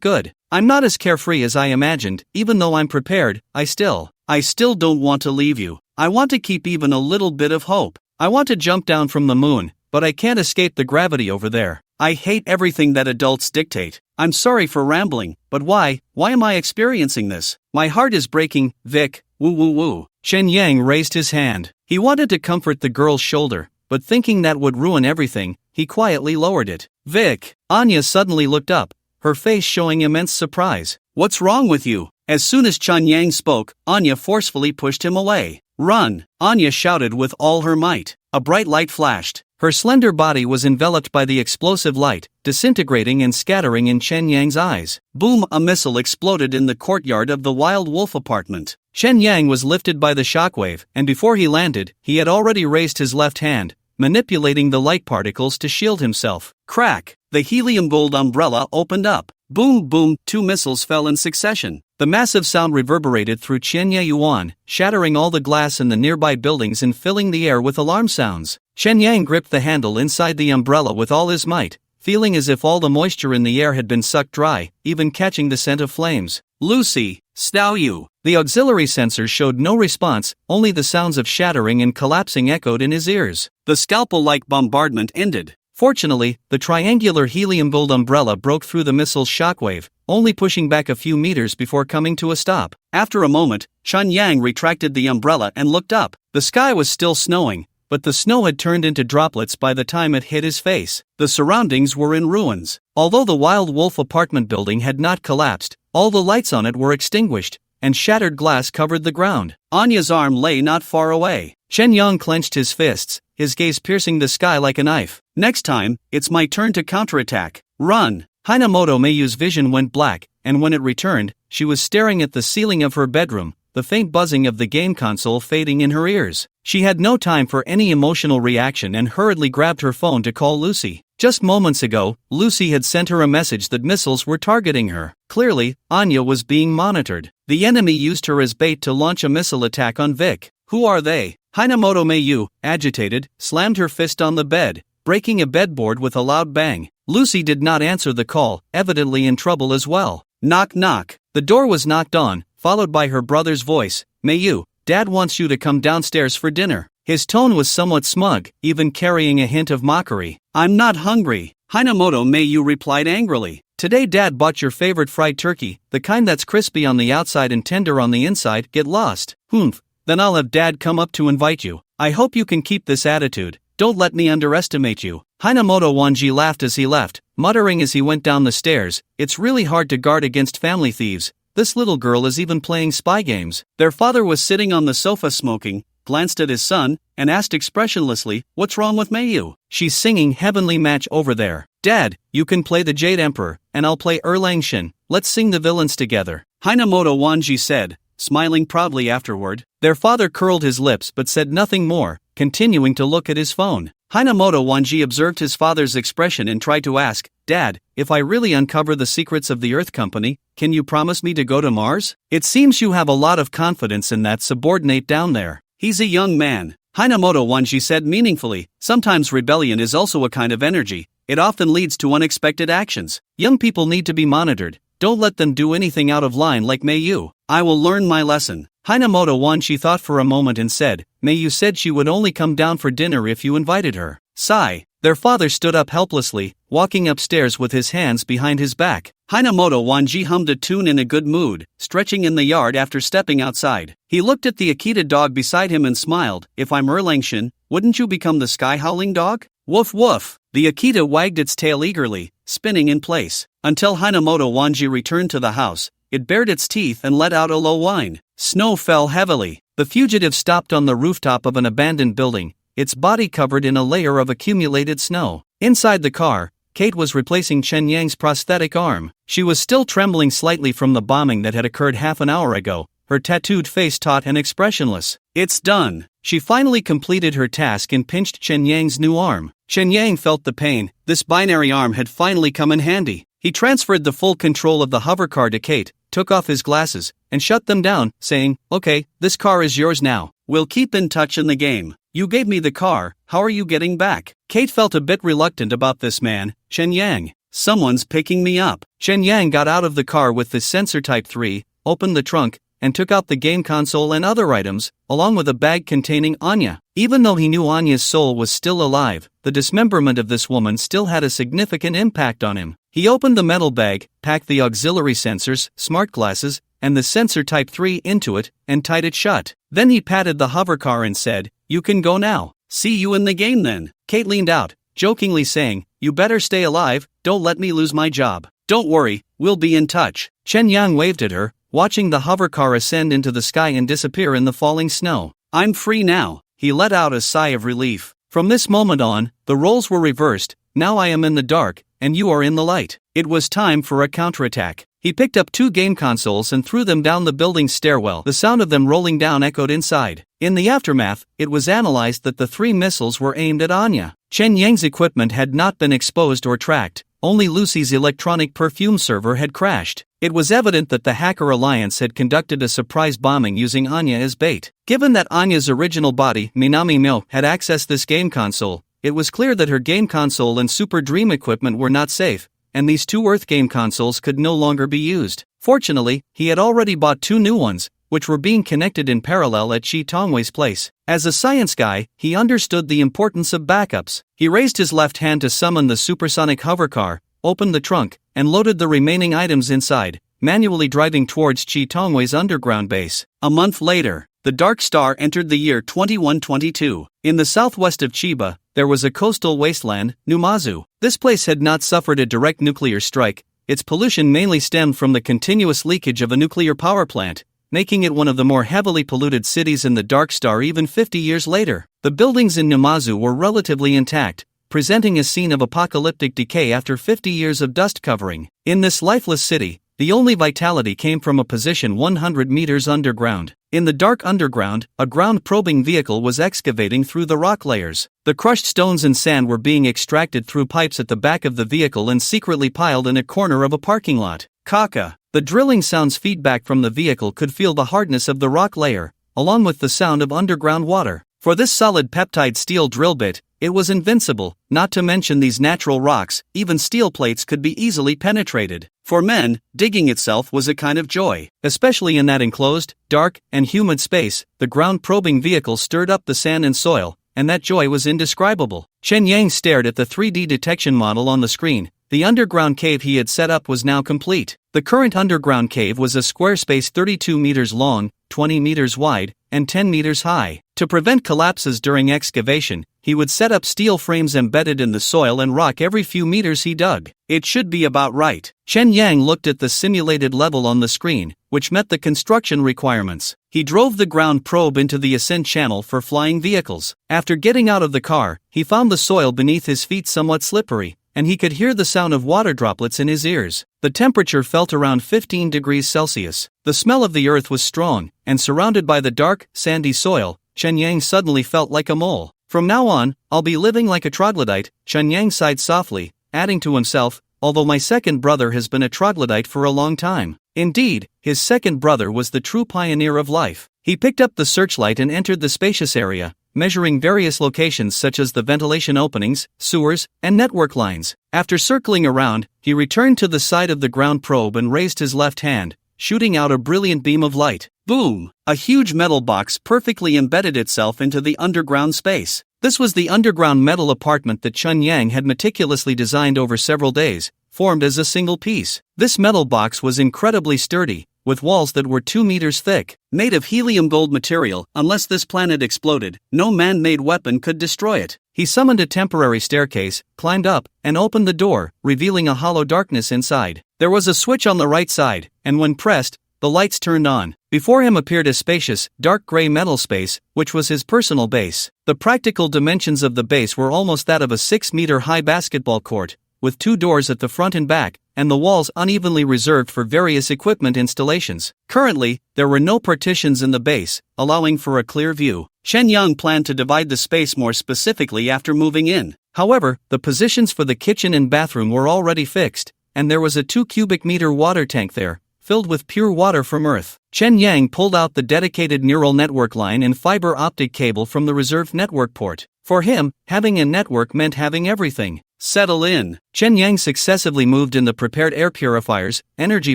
good. I'm not as carefree as I imagined, even though I'm prepared, I still don't want to leave you. I want to keep even a little bit of hope. I want to jump down from the moon, but I can't escape the gravity over there. I hate everything that adults dictate. I'm sorry for rambling, but why am I experiencing this? My heart is breaking, Vic, woo. Chen Yang raised his hand. He wanted to comfort the girl's shoulder, but thinking that would ruin everything, he quietly lowered it. Vic! Anya suddenly looked up, her face showing immense surprise. What's wrong with you? As soon as Chen Yang spoke, Anya forcefully pushed him away. Run! Anya shouted with all her might. A bright light flashed. Her slender body was enveloped by the explosive light, disintegrating and scattering in Chen Yang's eyes. Boom! A missile exploded in the courtyard of the Wild Wolf apartment. Chen Yang was lifted by the shockwave, and before he landed, he had already raised his left hand, manipulating the light particles to shield himself. Crack! The helium-gold umbrella opened up. Boom boom, 2 missiles fell in succession. The massive sound reverberated through Qianya Yuan, shattering all the glass in the nearby buildings and filling the air with alarm sounds. Chen Yang gripped the handle inside the umbrella with all his might, feeling as if all the moisture in the air had been sucked dry, even catching the scent of flames. Lucy, stow you! The auxiliary sensors showed no response, only the sounds of shattering and collapsing echoed in his ears. The scalpel-like bombardment ended. Fortunately, the triangular helium-gold umbrella broke through the missile's shockwave, only pushing back a few meters before coming to a stop. After a moment, Chen Yang retracted the umbrella and looked up. The sky was still snowing, but the snow had turned into droplets by the time it hit his face. The surroundings were in ruins. Although the Wild Wolf apartment building had not collapsed, all the lights on it were extinguished, and shattered glass covered the ground. Anya's arm lay not far away. Chen Yang clenched his fists, his gaze piercing the sky like a knife. Next time, it's my turn to counterattack. Run! Hinamoto Meiyu's vision went black, and when it returned, she was staring at the ceiling of her bedroom, the faint buzzing of the game console fading in her ears. She had no time for any emotional reaction and hurriedly grabbed her phone to call Lucy. Just moments ago, Lucy had sent her a message that missiles were targeting her. Clearly, Anya was being monitored. The enemy used her as bait to launch a missile attack on Vic. Who are they? Hinamoto Meiyu, agitated, slammed her fist on the bed, breaking a bedboard with a loud bang. Lucy did not answer the call, evidently in trouble as well. Knock knock. The door was knocked on, followed by her brother's voice. Meiyu, Dad wants you to come downstairs for dinner. His tone was somewhat smug, even carrying a hint of mockery. "I'm not hungry," Hinamoto Mayu replied angrily. "Today Dad bought your favorite fried turkey, the kind that's crispy on the outside and tender on the inside. Get lost." "Humph, then I'll have Dad come up to invite you. I hope you can keep this attitude. Don't let me underestimate you." Hinamoto Wanji laughed as he left, muttering as he went down the stairs, "It's really hard to guard against family thieves. This little girl is even playing spy games." Their father was sitting on the sofa smoking, glanced at his son, and asked expressionlessly, "What's wrong with Mayu?" "She's singing Heavenly Match over there." "Dad, you can play the Jade Emperor, and I'll play Erlangshin. Let's sing the villains together," Hinamoto Wanji said, smiling proudly afterward. Their father curled his lips but said nothing more, continuing to look at his phone. Hinamoto Wanji observed his father's expression and tried to ask, "Dad, if I really uncover the secrets of the Earth Company, can you promise me to go to Mars? It seems you have a lot of confidence in that subordinate down there." "He's a young man," Hinamoto Wanji said meaningfully. "Sometimes rebellion is also a kind of energy. It often leads to unexpected actions. Young people need to be monitored. Don't let them do anything out of line like Mayu." "I will learn my lesson." Hinamoto Wanji thought for a moment and said, "Mayu said she would only come down for dinner if you invited her." Sigh. Their father stood up helplessly, walking upstairs with his hands behind his back. Hinamoto Wanji hummed a tune in a good mood, stretching in the yard after stepping outside. He looked at the Akita dog beside him and smiled. "If I'm Erlangshin, wouldn't you become the sky howling dog?" "Woof woof." The Akita wagged its tail eagerly, spinning in place. Until Hinamoto Wanji returned to the house, it bared its teeth and let out a low whine. Snow fell heavily. The fugitive stopped on the rooftop of an abandoned building, its body covered in a layer of accumulated snow. Inside the car, Kate was replacing Chen Yang's prosthetic arm. She was still trembling slightly from the bombing that had occurred half an hour ago, her tattooed face taut and expressionless. "It's done." She finally completed her task and pinched Chen Yang's new arm. Chen Yang felt the pain. This binary arm had finally come in handy. He transferred the full control of the hovercar to Kate, took off his glasses, and shut them down, saying, "Okay, this car is yours now. We'll keep in touch in the game. You gave me the car, how are you getting back?" Kate felt a bit reluctant about this man, Chen Yang. "Someone's picking me up." Chen Yang got out of the car with the sensor Type 3, opened the trunk, and took out the game console and other items, along with a bag containing Anya. Even though he knew Anya's soul was still alive, the dismemberment of this woman still had a significant impact on him. He opened the metal bag, packed the auxiliary sensors, smart glasses, and the sensor Type 3 into it, and tied it shut. Then he patted the hovercar and said, "You can go now. See you in the game then." Kate leaned out, jokingly saying, "You better stay alive, don't let me lose my job." "Don't worry, we'll be in touch." Chen Yang waved at her, watching the hovercar ascend into the sky and disappear in the falling snow. "I'm free now." He let out a sigh of relief. From this moment on, the roles were reversed. Now I am in the dark, and you are in the light. It was time for a counterattack. He picked up 2 game consoles and threw them down the building's stairwell. The sound of them rolling down echoed inside. In the aftermath, it was analyzed that the 3 missiles were aimed at Anya. Chen Yang's equipment had not been exposed or tracked. Only Lucy's electronic perfume server had crashed. It was evident that the Hacker Alliance had conducted a surprise bombing using Anya as bait. Given that Anya's original body, Minami Myo, had accessed this game console, it was clear that her game console and Super Dream equipment were not safe, and these 2 Earth game consoles could no longer be used. Fortunately, he had already bought 2 new ones, which were being connected in parallel at Shi Tongwei's place. As a science guy, he understood the importance of backups. He raised his left hand to summon the supersonic hovercar, opened the trunk, and loaded the remaining items inside, manually driving towards Shi Tongwei's underground base. A month later, the Dark Star entered the year 2122. In the southwest of Chiba, there was a coastal wasteland, Numazu. This place had not suffered a direct nuclear strike. Its pollution mainly stemmed from the continuous leakage of a nuclear power plant, making it one of the more heavily polluted cities in the Dark Star even 50 years later. The buildings in Numazu were relatively intact, presenting a scene of apocalyptic decay after 50 years of dust covering. In this lifeless city, the only vitality came from a position 100 meters underground. In the dark underground, a ground-probing vehicle was excavating through the rock layers. The crushed stones and sand were being extracted through pipes at the back of the vehicle and secretly piled in a corner of a parking lot. Kaka. The drilling sound's feedback from the vehicle could feel the hardness of the rock layer, along with the sound of underground water. For this solid peptide steel drill bit, it was invincible, not to mention these natural rocks, even steel plates could be easily penetrated. For men, digging itself was a kind of joy. Especially in that enclosed, dark, and humid space, the ground-probing vehicle stirred up the sand and soil, and that joy was indescribable. Chen Yang stared at the 3D detection model on the screen. The underground cave he had set up was now complete. The current underground cave was a square space 32 meters long, 20 meters wide, and 10 meters high. To prevent collapses during excavation, he would set up steel frames embedded in the soil and rock every few meters he dug. It should be about right. Chen Yang looked at the simulated level on the screen, which met the construction requirements. He drove the ground probe into the ascent channel for flying vehicles. After getting out of the car, he found the soil beneath his feet somewhat slippery, and he could hear the sound of water droplets in his ears. The temperature felt around 15 degrees Celsius. The smell of the earth was strong, and surrounded by the dark, sandy soil, Chen Yang suddenly felt like a mole. From now on, I'll be living like a troglodyte, Chen Yang sighed softly, adding to himself, although my second brother has been a troglodyte for a long time. Indeed, his second brother was the true pioneer of life. He picked up the searchlight and entered the spacious area, measuring various locations such as the ventilation openings, sewers, and network lines. After circling around, he returned to the side of the ground probe and raised his left hand, shooting out a brilliant beam of light. Boom! A huge metal box perfectly embedded itself into the underground space. This was the underground metal apartment that Chen Yang had meticulously designed over several days, formed as a single piece. This metal box was incredibly sturdy, with walls that were 2 meters thick. Made of helium gold material, unless this planet exploded, no man-made weapon could destroy it. He summoned a temporary staircase, climbed up, and opened the door, revealing a hollow darkness inside. There was a switch on the right side, and when pressed, the lights turned on. Before him appeared a spacious, dark gray metal space, which was his personal base. The practical dimensions of the base were almost that of a 6-meter-high basketball court, with 2 doors at the front and back, and the walls unevenly reserved for various equipment installations. Currently, there were no partitions in the base, allowing for a clear view. Chen Yang planned to divide the space more specifically after moving in. However, the positions for the kitchen and bathroom were already fixed, and there was a 2 cubic meter water tank there, filled with pure water from Earth. Chen Yang pulled out the dedicated neural network line and fiber optic cable from the reserved network port. For him, having a network meant having everything. Settle in. Chen Yang successively moved in the prepared air purifiers, energy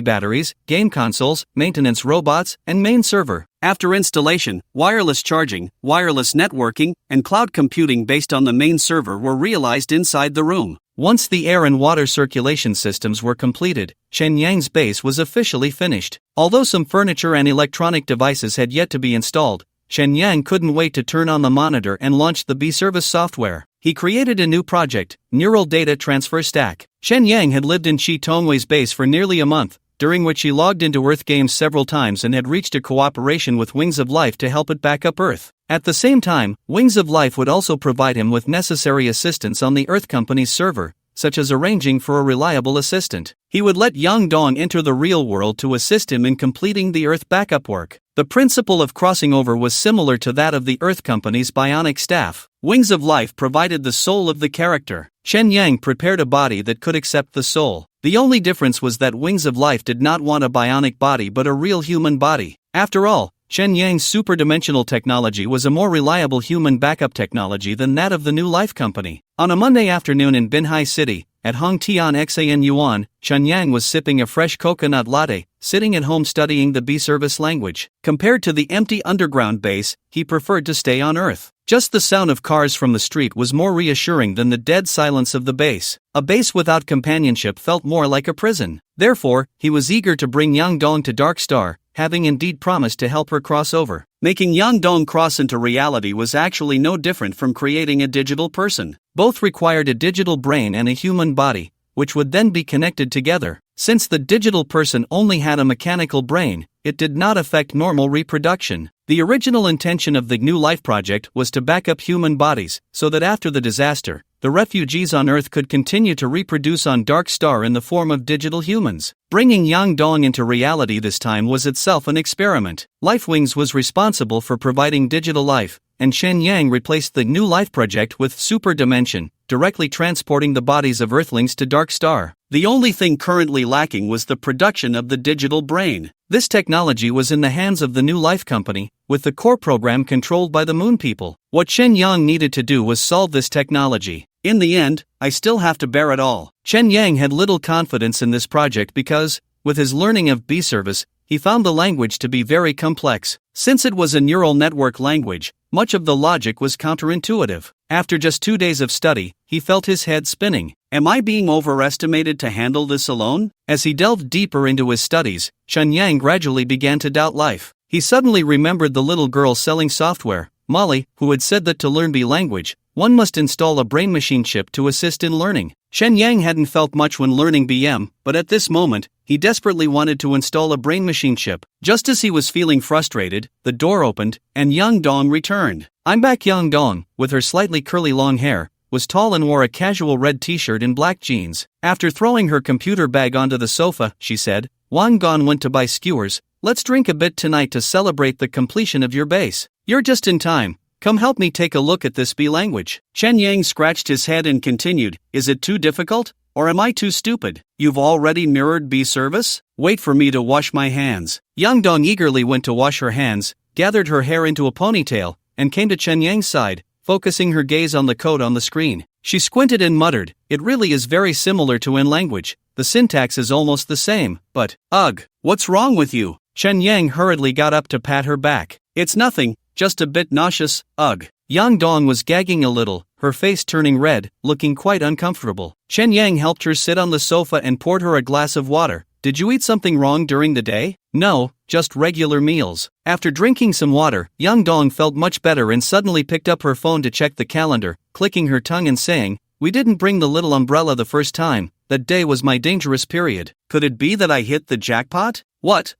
batteries, game consoles, maintenance robots, and main server. After installation, wireless charging, wireless networking, and cloud computing based on the main server were realized inside the room. Once the air and water circulation systems were completed, Chen Yang's base was officially finished. Although some furniture and electronic devices had yet to be installed, Chen Yang couldn't wait to turn on the monitor and launch the B-Service software. He created a new project, Neural Data Transfer Stack. Chen Yang had lived in Shi Tongwei's base for nearly a month, during which he logged into Earth games several times and had reached a cooperation with Wings of Life to help it back up Earth. At the same time, Wings of Life would also provide him with necessary assistance on the Earth Company's server, such as arranging for a reliable assistant. He would let Yang Dong enter the real world to assist him in completing the Earth backup work. The principle of crossing over was similar to that of the Earth Company's bionic staff. Wings of Life provided the soul of the character. Chen Yang prepared a body that could accept the soul. The only difference was that Wings of Life did not want a bionic body but a real human body. After all, Chen Yang's superdimensional technology was a more reliable human backup technology than that of the New Life Company. On a Monday afternoon in Binhai City, at Hongtian Xan Yuan, Chen Yang was sipping a fresh coconut latte, sitting at home studying the B-Service language. Compared to the empty underground base, he preferred to stay on Earth. Just the sound of cars from the street was more reassuring than the dead silence of the base. A base without companionship felt more like a prison. Therefore, he was eager to bring Yang Dong to Dark Star, having indeed promised to help her cross over. Making Yang Dong cross into reality was actually no different from creating a digital person. Both required a digital brain and a human body, which would then be connected together. Since the digital person only had a mechanical brain, it did not affect normal reproduction. The original intention of the New Life Project was to back up human bodies, so that after the disaster, the refugees on Earth could continue to reproduce on Dark Star in the form of digital humans. Bringing Yang Dong into reality this time was itself an experiment. LifeWings was responsible for providing digital life, and Chen Yang replaced the New Life Project with Super Dimension, directly transporting the bodies of Earthlings to Dark Star. The only thing currently lacking was the production of the digital brain. This technology was in the hands of the New Life Company, with the core program controlled by the Moon People. What Chen Yang needed to do was solve this technology. In the end, I still have to bear it all. Chen Yang had little confidence in this project because, with his learning of B-Service, he found the language to be very complex. Since it was a neural network language, much of the logic was counterintuitive. After just 2 days of study, he felt his head spinning. Am I being overestimated to handle this alone? As he delved deeper into his studies, Chen Yang gradually began to doubt life. He suddenly remembered the little girl selling software, Molly, who had said that to learn B language, one must install a brain machine chip to assist in learning. Chen Yang hadn't felt much when learning BM, but at this moment, he desperately wanted to install a brain machine chip. Just as he was feeling frustrated, the door opened, and Yang Dong returned. I'm back. Yang Dong, with her slightly curly long hair, was tall and wore a casual red t-shirt and black jeans. After throwing her computer bag onto the sofa, she said, Wang Gon went to buy skewers. Let's drink a bit tonight to celebrate the completion of your base. You're just in time. Come help me take a look at this B language. Chen Yang scratched his head and continued, Is it too difficult? Or am I too stupid? You've already mirrored B service? Wait for me to wash my hands. Yang Dong eagerly went to wash her hands, gathered her hair into a ponytail, and came to Chen Yang's side, focusing her gaze on the code on the screen. She squinted and muttered, It really is very similar to N language. The syntax is almost the same, but, ugh, what's wrong with you? Chen Yang hurriedly got up to pat her back. It's nothing, just a bit nauseous, ugh. Yang Dong was gagging a little, her face turning red, looking quite uncomfortable. Chen Yang helped her sit on the sofa and poured her a glass of water. Did you eat something wrong during the day? No, just regular meals. After drinking some water, Yang Dong felt much better and suddenly picked up her phone to check the calendar, clicking her tongue and saying, We didn't bring the little umbrella the first time. That day was my dangerous period. Could it be that I hit the jackpot? What?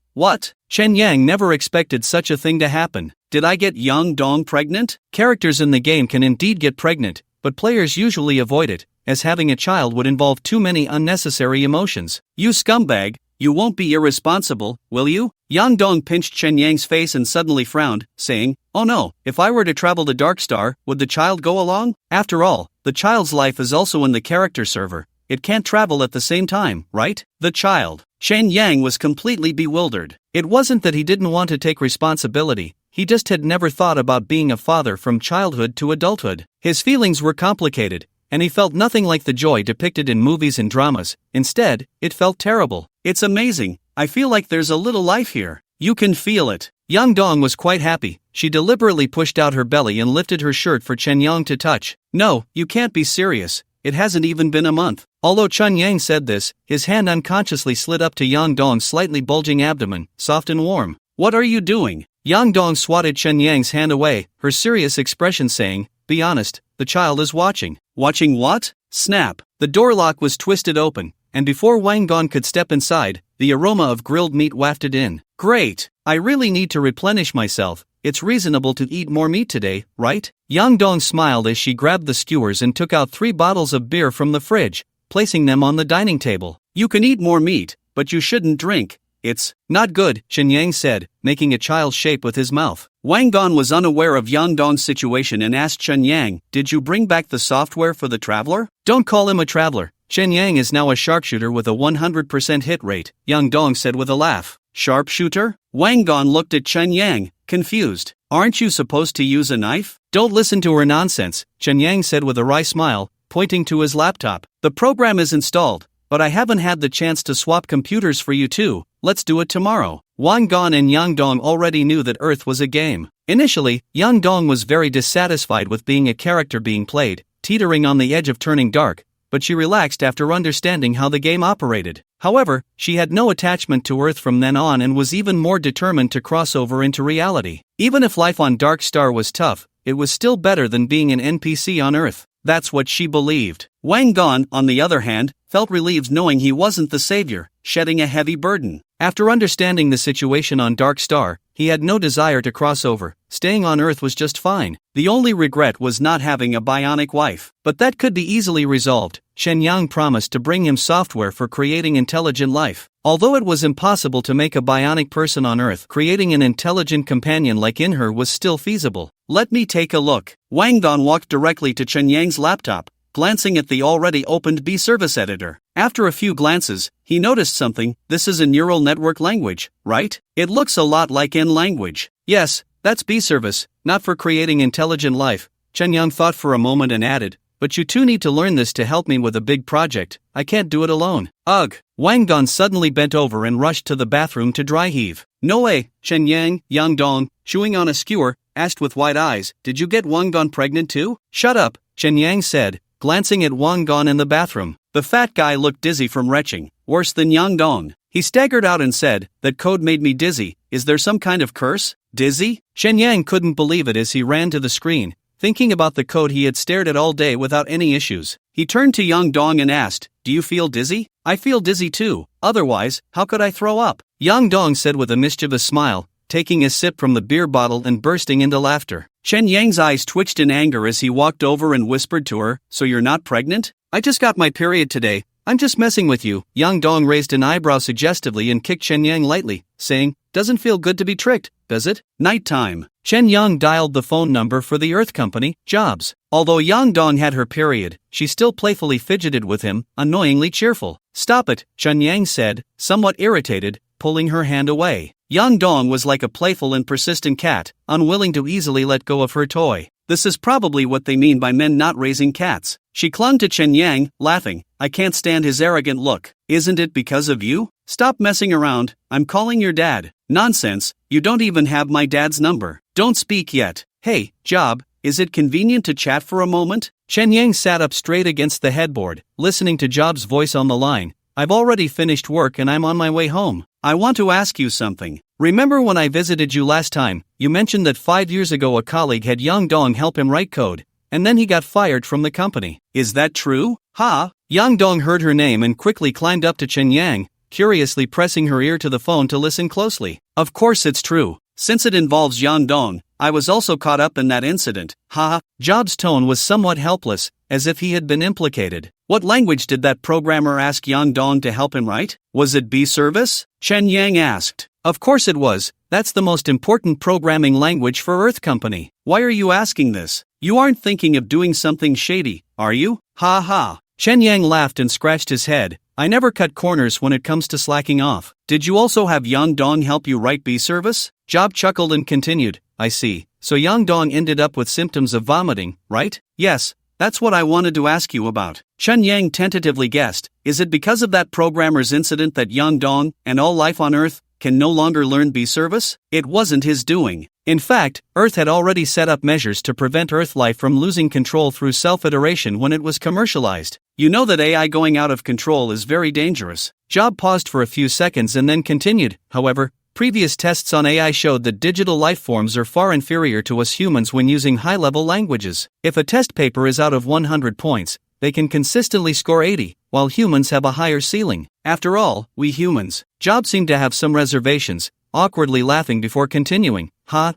Chen Yang never expected such a thing to happen. Did I get Yang Dong pregnant? Characters in the game can indeed get pregnant, but players usually avoid it, as having a child would involve too many unnecessary emotions. You scumbag, you won't be irresponsible, will you? Yang Dong pinched Chen Yang's face and suddenly frowned, saying, Oh no, if I were to travel to Dark Star, would the child go along? After all, the child's life is also in the character server. It can't travel at the same time, right? The child. Chen Yang was completely bewildered. It wasn't that he didn't want to take responsibility, he just had never thought about being a father from childhood to adulthood. His feelings were complicated, and he felt nothing like the joy depicted in movies and dramas. Instead, it felt terrible. It's amazing, I feel like there's a little life here. You can feel it. Yang Dong was quite happy. She deliberately pushed out her belly and lifted her shirt for Chen Yang to touch. No, you can't be serious. It hasn't even been a month. Although Chen Yang said this, his hand unconsciously slid up to Yang Dong's slightly bulging abdomen, soft and warm. What are you doing? Yang Dong swatted Chen Yang's hand away, her serious expression saying, Be honest, the child is watching. Watching what? Snap. The door lock was twisted open, and before Wang Gong could step inside, the aroma of grilled meat wafted in. Great. I really need to replenish myself. It's reasonable to eat more meat today, right? Yang Dong smiled as she grabbed the skewers and took out 3 bottles of beer from the fridge, placing them on the dining table. You can eat more meat, but you shouldn't drink. It's not good, Chen Yang said, making a child's shape with his mouth. Wang Gon was unaware of Yang Dong's situation and asked Chen Yang, Did you bring back the software for the traveler? Don't call him a traveler. Chen Yang is now a sharpshooter with a 100% hit rate, Yang Dong said with a laugh. Sharpshooter? Wang Gon looked at Chen Yang, confused. Aren't you supposed to use a knife? Don't listen to her nonsense, Chen Yang said with a wry smile, pointing to his laptop. The program is installed, but I haven't had the chance to swap computers for you too. Let's do it tomorrow. Wang Gon and Yang Dong already knew that Earth was a game. Initially, Yang Dong was very dissatisfied with being a character being played, teetering on the edge of turning dark, but she relaxed after understanding how the game operated. However, she had no attachment to Earth from then on and was even more determined to cross over into reality. Even if life on Dark Star was tough, it was still better than being an NPC on Earth. That's what she believed. Wang Gon, on the other hand, felt relieved knowing he wasn't the savior, shedding a heavy burden. After understanding the situation on Dark Star, he had no desire to cross over. Staying on Earth was just fine. The only regret was not having a bionic wife. But that could be easily resolved. Chen Yang promised to bring him software for creating intelligent life. Although it was impossible to make a bionic person on Earth, creating an intelligent companion like in her was still feasible. Let me take a look. Wang Don walked directly to Chen Yang's laptop, glancing at the already opened B service editor. After a few glances, he noticed something. This is a neural network language, right? It looks a lot like N language. Yes, that's B service, not for creating intelligent life. Chen Yang thought for a moment and added, but you two need to learn this to help me with a big project. I can't do it alone. Ugh. Wang Dong suddenly bent over and rushed to the bathroom to dry heave. No way. Chen Yang Dong, chewing on a skewer, asked with wide eyes, did you get Wang Dong pregnant too? Shut up, Chen Yang said, glancing at Wang Dong in the bathroom. The fat guy looked dizzy from retching, worse than Yang Dong. He staggered out and said, that code made me dizzy. Is there some kind of curse? Dizzy? Chen Yang couldn't believe it as he ran to the screen, thinking about the code he had stared at all day without any issues. He turned to Yang Dong and asked, do you feel dizzy? I feel dizzy too, otherwise, how could I throw up? Yang Dong said with a mischievous smile, taking a sip from the beer bottle and bursting into laughter. Chen Yang's eyes twitched in anger as he walked over and whispered to her, so you're not pregnant? I just got my period today. I'm just messing with you. Yang Dong raised an eyebrow suggestively and kicked Chen Yang lightly, saying, doesn't feel good to be tricked, does it? Nighttime. Chen Yang dialed the phone number for the Earth Company, Jobs. Although Yang Dong had her period, she still playfully fidgeted with him, annoyingly cheerful. Stop it, Chen Yang said, somewhat irritated, pulling her hand away. Yang Dong was like a playful and persistent cat, unwilling to easily let go of her toy. This is probably what they mean by men not raising cats. She clung to Chen Yang, laughing. I can't stand his arrogant look. Isn't it because of you? Stop messing around. I'm calling your dad. Nonsense. You don't even have my dad's number. Don't speak yet. Hey, Job, is it convenient to chat for a moment? Chen Yang sat up straight against the headboard, listening to Job's voice on the line. I've already finished work and I'm on my way home. I want to ask you something. Remember when I visited you last time, you mentioned that 5 years ago a colleague had Yang Dong help him write code, and then he got fired from the company. Is that true? Ha! Yang Dong heard her name and quickly climbed up to Chen Yang, curiously pressing her ear to the phone to listen closely. Of course it's true. Since it involves Yang Dong, I was also caught up in that incident. Ha! Job's tone was somewhat helpless, as if he had been implicated. What language did that programmer ask Yang Dong to help him write? Was it B service? Chen Yang asked. Of course it was. That's the most important programming language for Earth Company. Why are you asking this? You aren't thinking of doing something shady, are you? Ha ha. Chen Yang laughed and scratched his head. I never cut corners when it comes to slacking off. Did you also have Yang Dong help you write B service? Job chuckled and continued. I see. So Yang Dong ended up with symptoms of vomiting, right? Yes. That's what I wanted to ask you about. Chen Yang tentatively guessed, is it because of that programmer's incident that Yang Dong, and all life on Earth, can no longer learn B service? It wasn't his doing. In fact, Earth had already set up measures to prevent Earth life from losing control through self-iteration when it was commercialized. You know that AI going out of control is very dangerous. Job paused for a few seconds and then continued, however, previous tests on AI showed that digital life forms are far inferior to us humans when using high-level languages. If a test paper is out of 100 points, they can consistently score 80, while humans have a higher ceiling. After all, we humans. Job seemed to have some reservations, awkwardly laughing before continuing.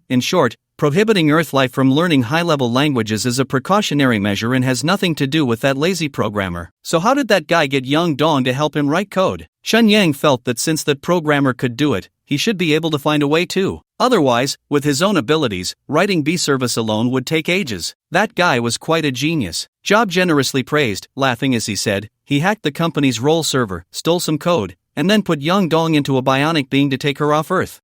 In short, prohibiting Earth life from learning high-level languages is a precautionary measure and has nothing to do with that lazy programmer. So how did that guy get Yang Dong to help him write code? Chen Yang felt that since that programmer could do it, he should be able to find a way too. Otherwise, with his own abilities, writing B service alone would take ages. That guy was quite a genius. Job generously praised, laughing as he said, he hacked the company's roll server, stole some code, and then put Yang Dong into a bionic being to take her off Earth.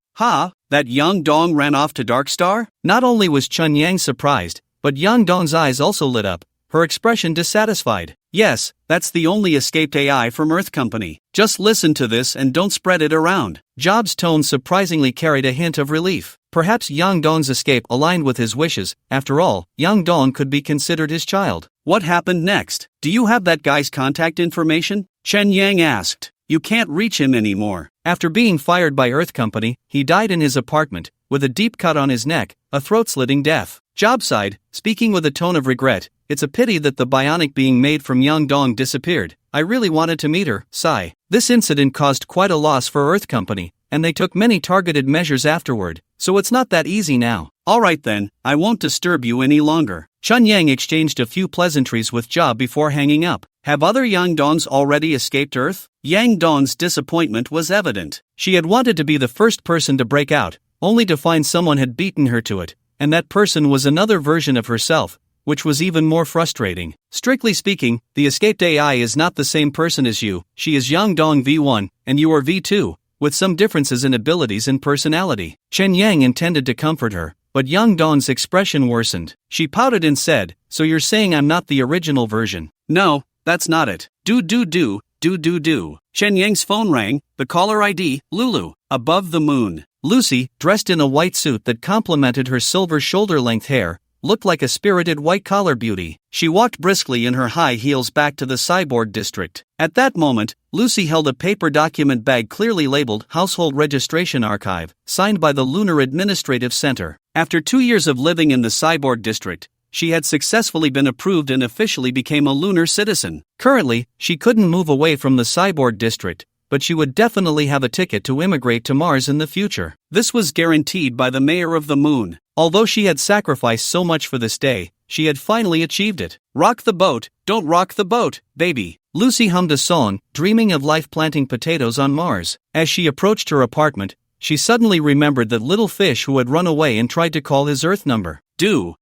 That Yang Dong ran off to Darkstar? Not only was Chen Yang surprised, but Yang Dong's eyes also lit up, her expression dissatisfied. Yes, that's the only escaped AI from Earth Company. Just listen to this and don't spread it around. Job's tone surprisingly carried a hint of relief. Perhaps Yang Dong's escape aligned with his wishes. After all, Yang Dong could be considered his child. What happened next? Do you have that guy's contact information? Chen Yang asked. You can't reach him anymore. After being fired by Earth Company, he died in his apartment, with a deep cut on his neck, a throat-slitting death. Job sighed, speaking with a tone of regret. It's a pity that the bionic being made from Yang Dong disappeared. I really wanted to meet her. Sigh. This incident caused quite a loss for Earth Company, and they took many targeted measures afterward, so it's not that easy now. Alright then, I won't disturb you any longer. Chen Yang exchanged a few pleasantries with Job before hanging up. Have other Yang Dongs already escaped Earth? Yang Dong's disappointment was evident. She had wanted to be the first person to break out, only to find someone had beaten her to it, and that person was another version of herself, which was even more frustrating. Strictly speaking, the escaped AI is not the same person as you. She is Yang Dong V1, and you are V2, with some differences in abilities and personality. Chen Yang intended to comfort her, but Yang Dong's expression worsened. She pouted and said, "So you're saying I'm not the original version?" "No, that's not it. Do. Chen Yang's phone rang, the caller ID, Lulu, above the moon. Lucy, dressed in a white suit that complemented her silver shoulder-length hair, looked like a spirited white-collar beauty. She walked briskly in her high heels back to the cyborg district. At that moment, Lucy held a paper document bag clearly labeled Household Registration Archive, signed by the Lunar Administrative Center. After 2 years of living in the cyborg district, she had successfully been approved and officially became a lunar citizen. Currently, she couldn't move away from the cyborg district, but she would definitely have a ticket to immigrate to Mars in the future. This was guaranteed by the mayor of the moon. Although she had sacrificed so much for this day, she had finally achieved it. "Rock the boat, don't rock the boat, baby." Lucy hummed a song, dreaming of life planting potatoes on Mars. As she approached her apartment, she suddenly remembered that little fish who had run away and tried to call his Earth number. Do.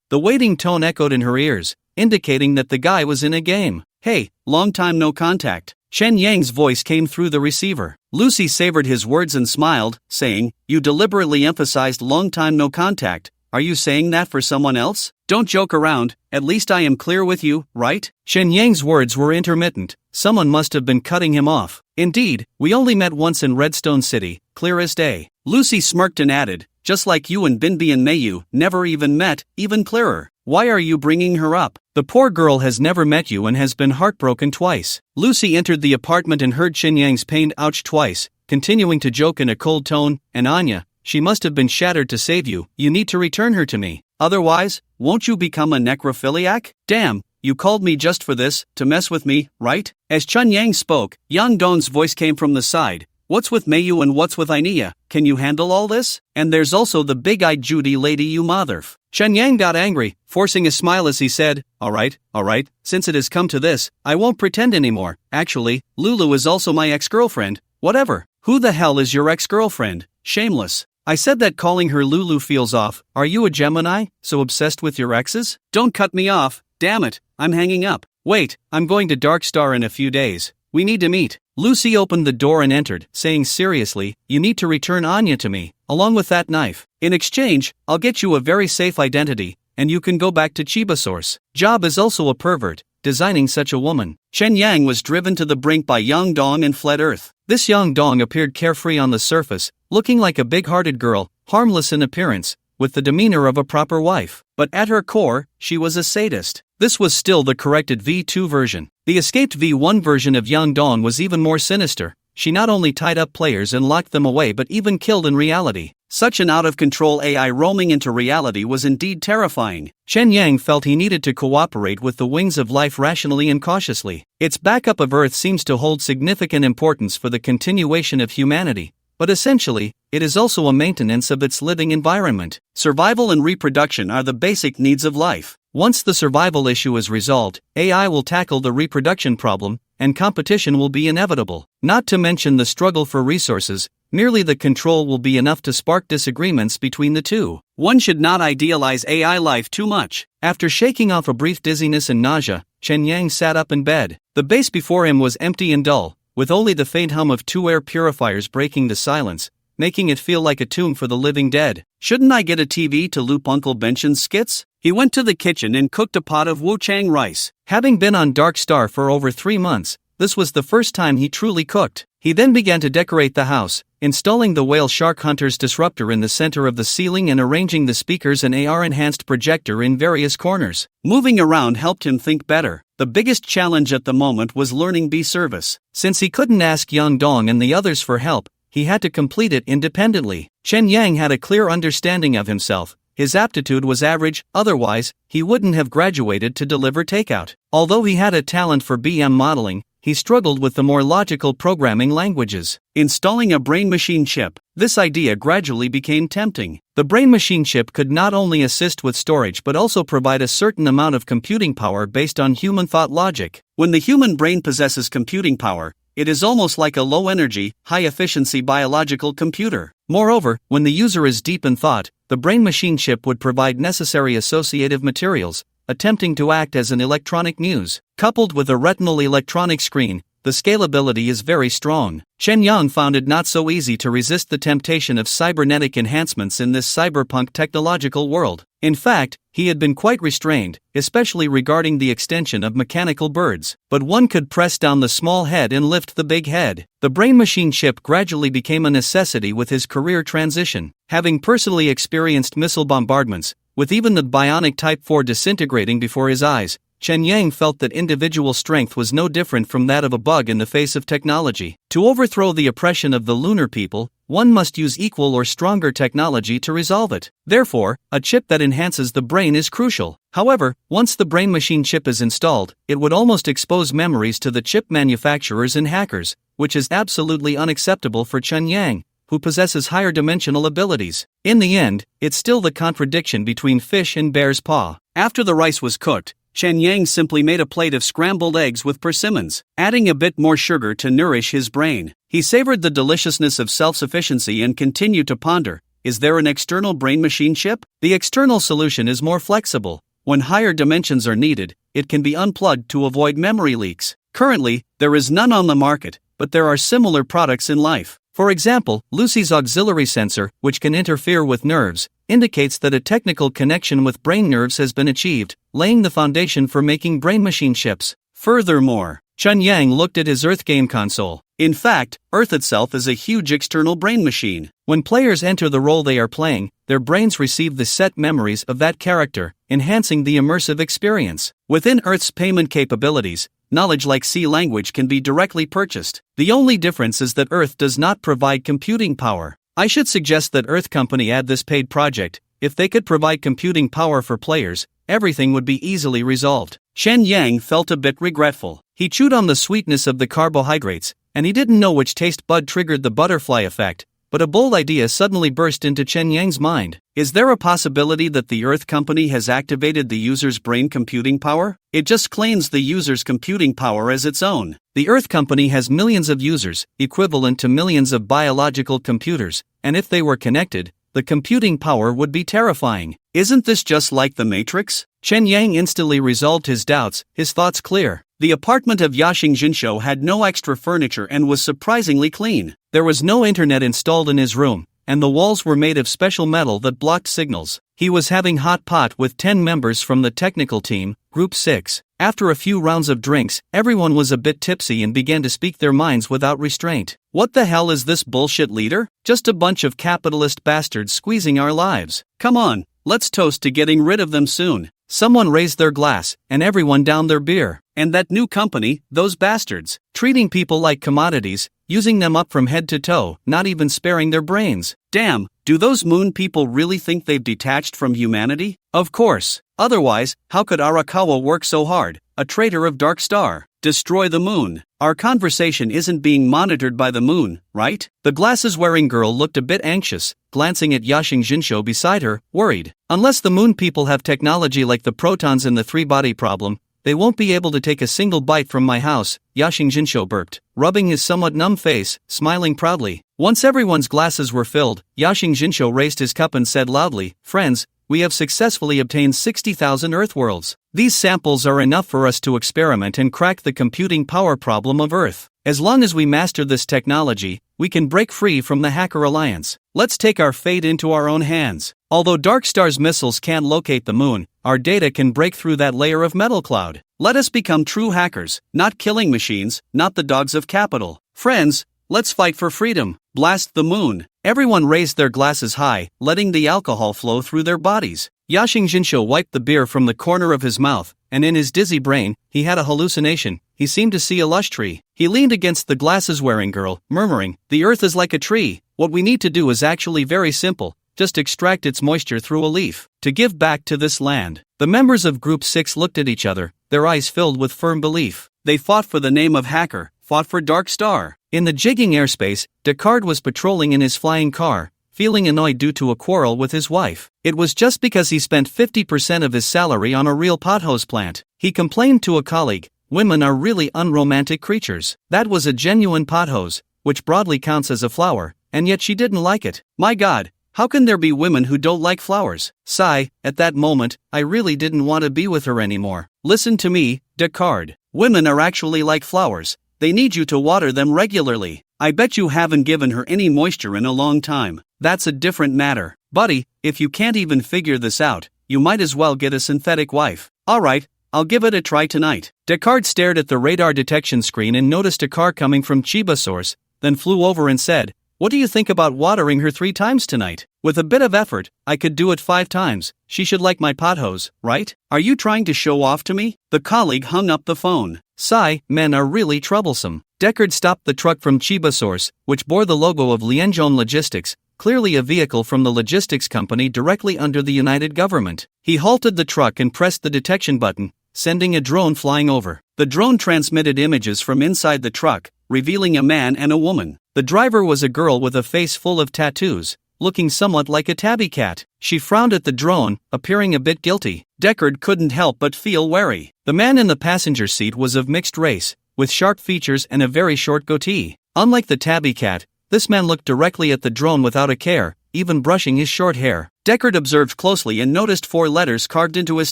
The waiting tone echoed in her ears, indicating that the guy was in a game. "Hey, long time no contact." Chen Yang's voice came through the receiver. Lucy savored his words and smiled, saying, "You deliberately emphasized long time no contact. Are you saying that for someone else? Don't joke around, at least I am clear with you, right?" Chen Yang's words were intermittent. Someone must have been cutting him off. "Indeed, we only met once in Redstone City, clear as day." Lucy smirked and added, "Just like you and Binbi and Mayu, never even met, even clearer. Why are you bringing her up? The poor girl has never met you and has been heartbroken twice." Lucy entered the apartment and heard Chen Yang's pained ouch twice, continuing to joke in a cold tone, "And Anya, she must have been shattered to save you. You need to return her to me. Otherwise, won't you become a necrophiliac? Damn, you called me just for this, to mess with me, right?" As Chen Yang spoke, Yang Dong's voice came from the side. "What's with Mayu and what's with Ainea? Can you handle all this? And there's also the big-eyed Judy lady you motherf." Chen Yang got angry, forcing a smile as he said, All right, since it has come to this, I won't pretend anymore. Actually, Lulu is also my ex-girlfriend. Whatever. Who the hell is your ex-girlfriend? Shameless. I said that calling her Lulu feels off. Are you a Gemini, so obsessed with your exes? Don't cut me off, damn it, I'm hanging up. Wait, I'm going to Dark Star in a few days. We need to meet. Lucy opened the door and entered, saying seriously, You need to return Anya to me, along with that knife. In exchange, I'll get you a very safe identity, and you can go back to Chiba Source. Job is also a pervert, designing such a woman. Chen Yang was driven to the brink by Yang Dong and fled Earth. This Yang Dong appeared carefree on the surface, looking like a big-hearted girl, harmless in appearance, with the demeanor of a proper wife. But at her core, she was a sadist. This was still the corrected V2 version. The escaped V1 version of Yang Dong was even more sinister. She not only tied up players and locked them away but even killed in reality. Such an out-of-control AI roaming into reality was indeed terrifying. Chen Yang felt he needed to cooperate with the wings of life rationally and cautiously. Its backup of Earth seems to hold significant importance for the continuation of humanity, but essentially, it is also a maintenance of its living environment. Survival and reproduction are the basic needs of life. Once the survival issue is resolved, AI will tackle the reproduction problem, and competition will be inevitable. Not to mention the struggle for resources, merely the control will be enough to spark disagreements between the two. One should not idealize AI life too much. After shaking off a brief dizziness and nausea, Chen Yang sat up in bed. The base before him was empty and dull, with only the faint hum of 2 air purifiers breaking the silence, making it feel like a tomb for the living dead. Shouldn't I get a TV to loop Uncle Benson's skits? He went to the kitchen and cooked a pot of wuchang rice. Having been on Dark Star for over 3 months, this was the first time he truly cooked. He then began to decorate the house, installing the Whale Shark Hunter's disruptor in the center of the ceiling and arranging the speakers and AR-enhanced projector in various corners. Moving around helped him think better. The biggest challenge at the moment was learning B-Service. Since he couldn't ask Yang Dong and the others for help, he had to complete it independently. Chen Yang had a clear understanding of himself. His aptitude was average, otherwise, he wouldn't have graduated to deliver takeout. Although he had a talent for BM modeling, he struggled with the more logical programming languages. Installing a brain-machine chip, this idea gradually became tempting. The brain-machine chip could not only assist with storage but also provide a certain amount of computing power based on human thought logic. When the human brain possesses computing power, it is almost like a low-energy, high-efficiency biological computer. Moreover, when the user is deep in thought, the brain-machine chip would provide necessary associative materials, attempting to act as an electronic muse. Coupled with a retinal electronic screen, the scalability is very strong. Chen Yang found it not so easy to resist the temptation of cybernetic enhancements in this cyberpunk technological world. In fact, he had been quite restrained, especially regarding the extension of mechanical birds. But one could press down the small head and lift the big head. The brain-machine chip gradually became a necessity with his career transition. Having personally experienced missile bombardments, with even the bionic Type 4 disintegrating before his eyes, Chen Yang felt that individual strength was no different from that of a bug in the face of technology. To overthrow the oppression of the lunar people, one must use equal or stronger technology to resolve it. Therefore, a chip that enhances the brain is crucial. However, once the brain-machine chip is installed, it would almost expose memories to the chip manufacturers and hackers, which is absolutely unacceptable for Chen Yang, who possesses higher dimensional abilities. In the end, it's still the contradiction between fish and bear's paw. After the rice was cooked, Chen Yang simply made a plate of scrambled eggs with persimmons, adding a bit more sugar to nourish his brain. He savored the deliciousness of self-sufficiency and continued to ponder, is there an external brain-machine chip? The external solution is more flexible. When higher dimensions are needed, it can be unplugged to avoid memory leaks. Currently, there is none on the market, but there are similar products in life. For example, Lucy's auxiliary sensor, which can interfere with nerves, indicates that a technical connection with brain nerves has been achieved, laying the foundation for making brain-machine chips. Furthermore, Chen Yang looked at his Earth game console. In fact, Earth itself is a huge external brain machine. When players enter the role they are playing, their brains receive the set memories of that character, enhancing the immersive experience. Within Earth's payment capabilities, knowledge like C language can be directly purchased. The only difference is that Earth does not provide computing power. I should suggest that Earth Company add this paid project. If they could provide computing power for players, everything would be easily resolved. Chen Yang felt a bit regretful. He chewed on the sweetness of the carbohydrates, and he didn't know which taste bud triggered the butterfly effect, but a bold idea suddenly burst into Chen Yang's mind. Is there a possibility that the Earth Company has activated the user's brain computing power? It just claims the user's computing power as its own. The Earth Company has millions of users, equivalent to millions of biological computers, and if they were connected, the computing power would be terrifying. Isn't this just like the Matrix? Chen Yang instantly resolved his doubts, his thoughts clear. The apartment of Yaxing Jinsho had no extra furniture and was surprisingly clean. There was no internet installed in his room, and the walls were made of special metal that blocked signals. He was having hot pot with 10 members from the technical team, Group 6. After a few rounds of drinks, everyone was a bit tipsy and began to speak their minds without restraint. What the hell is this bullshit leader? Just a bunch of capitalist bastards squeezing our lives. Come on, let's toast to getting rid of them soon. Someone raised their glass, and everyone downed their beer. And that new company, those bastards, treating people like commodities, using them up from head to toe, not even sparing their brains. Damn, do those moon people really think they've detached from humanity? Of course. Otherwise, how could Arakawa work so hard, a traitor of Dark Star? Destroy the moon. Our conversation isn't being monitored by the moon, right? The glasses-wearing girl looked a bit anxious, glancing at Yaxing Jinsho beside her, worried. Unless the moon people have technology like the protons in the three-body problem, they won't be able to take a single bite from my house, Yaxing Jinsho burped, rubbing his somewhat numb face, smiling proudly. Once everyone's glasses were filled, Yaxing Jinsho raised his cup and said loudly, "Friends, we have successfully obtained 60,000 Earthworlds. These samples are enough for us to experiment and crack the computing power problem of Earth. As long as we master this technology, we can break free from the Hacker Alliance. Let's take our fate into our own hands. Although Dark Star's missiles can't locate the moon, our data can break through that layer of metal cloud. Let us become true hackers, not killing machines, not the dogs of capital. Friends, let's fight for freedom. Blast the moon." Everyone raised their glasses high, letting the alcohol flow through their bodies. Yaxing Jinsho wiped the beer from the corner of his mouth, and in his dizzy brain, he had a hallucination. He seemed to see a lush tree. He leaned against the glasses-wearing girl, murmuring, "The earth is like a tree. What we need to do is actually very simple. Just extract its moisture through a leaf, to give back to this land." The members of Group 6 looked at each other, their eyes filled with firm belief. They fought for the name of Hacker, fought for Dark Star. In the jigging airspace, Descartes was patrolling in his flying car, feeling annoyed due to a quarrel with his wife. It was just because he spent 50% of his salary on a real pothose plant. He complained to a colleague, "Women are really unromantic creatures." That was a genuine pothose, which broadly counts as a flower, and yet she didn't like it. My God, How can there be women who don't like flowers? Sigh, at that moment, I really didn't want to be with her anymore. Listen to me, Descartes. Women are actually like flowers. They need you to water them regularly. I bet you haven't given her any moisture in a long time. That's a different matter. Buddy, if you can't even figure this out, you might as well get a synthetic wife. Alright, I'll give it a try tonight. Descartes stared at the radar detection screen and noticed a car coming from Chiba Source, then flew over and said, "What do you think about watering her 3 times tonight? With a bit of effort, I could do it 5 times. She should like my pot hose, right? Are you trying to show off to me?" The colleague hung up the phone. Sigh, men are really troublesome. Deckard stopped the truck from Chiba Source, which bore the logo of Lianzhong Logistics, clearly a vehicle from the logistics company directly under the United government. He halted the truck and pressed the detection button, sending a drone flying over. The drone transmitted images from inside the truck, revealing a man and a woman. The driver was a girl with a face full of tattoos, looking somewhat like a tabby cat. She frowned at the drone, appearing a bit guilty. Deckard couldn't help but feel wary. The man in the passenger seat was of mixed race, with sharp features and a very short goatee. Unlike the tabby cat, this man looked directly at the drone without a care, even brushing his short hair. Deckard observed closely and noticed 4 letters carved into his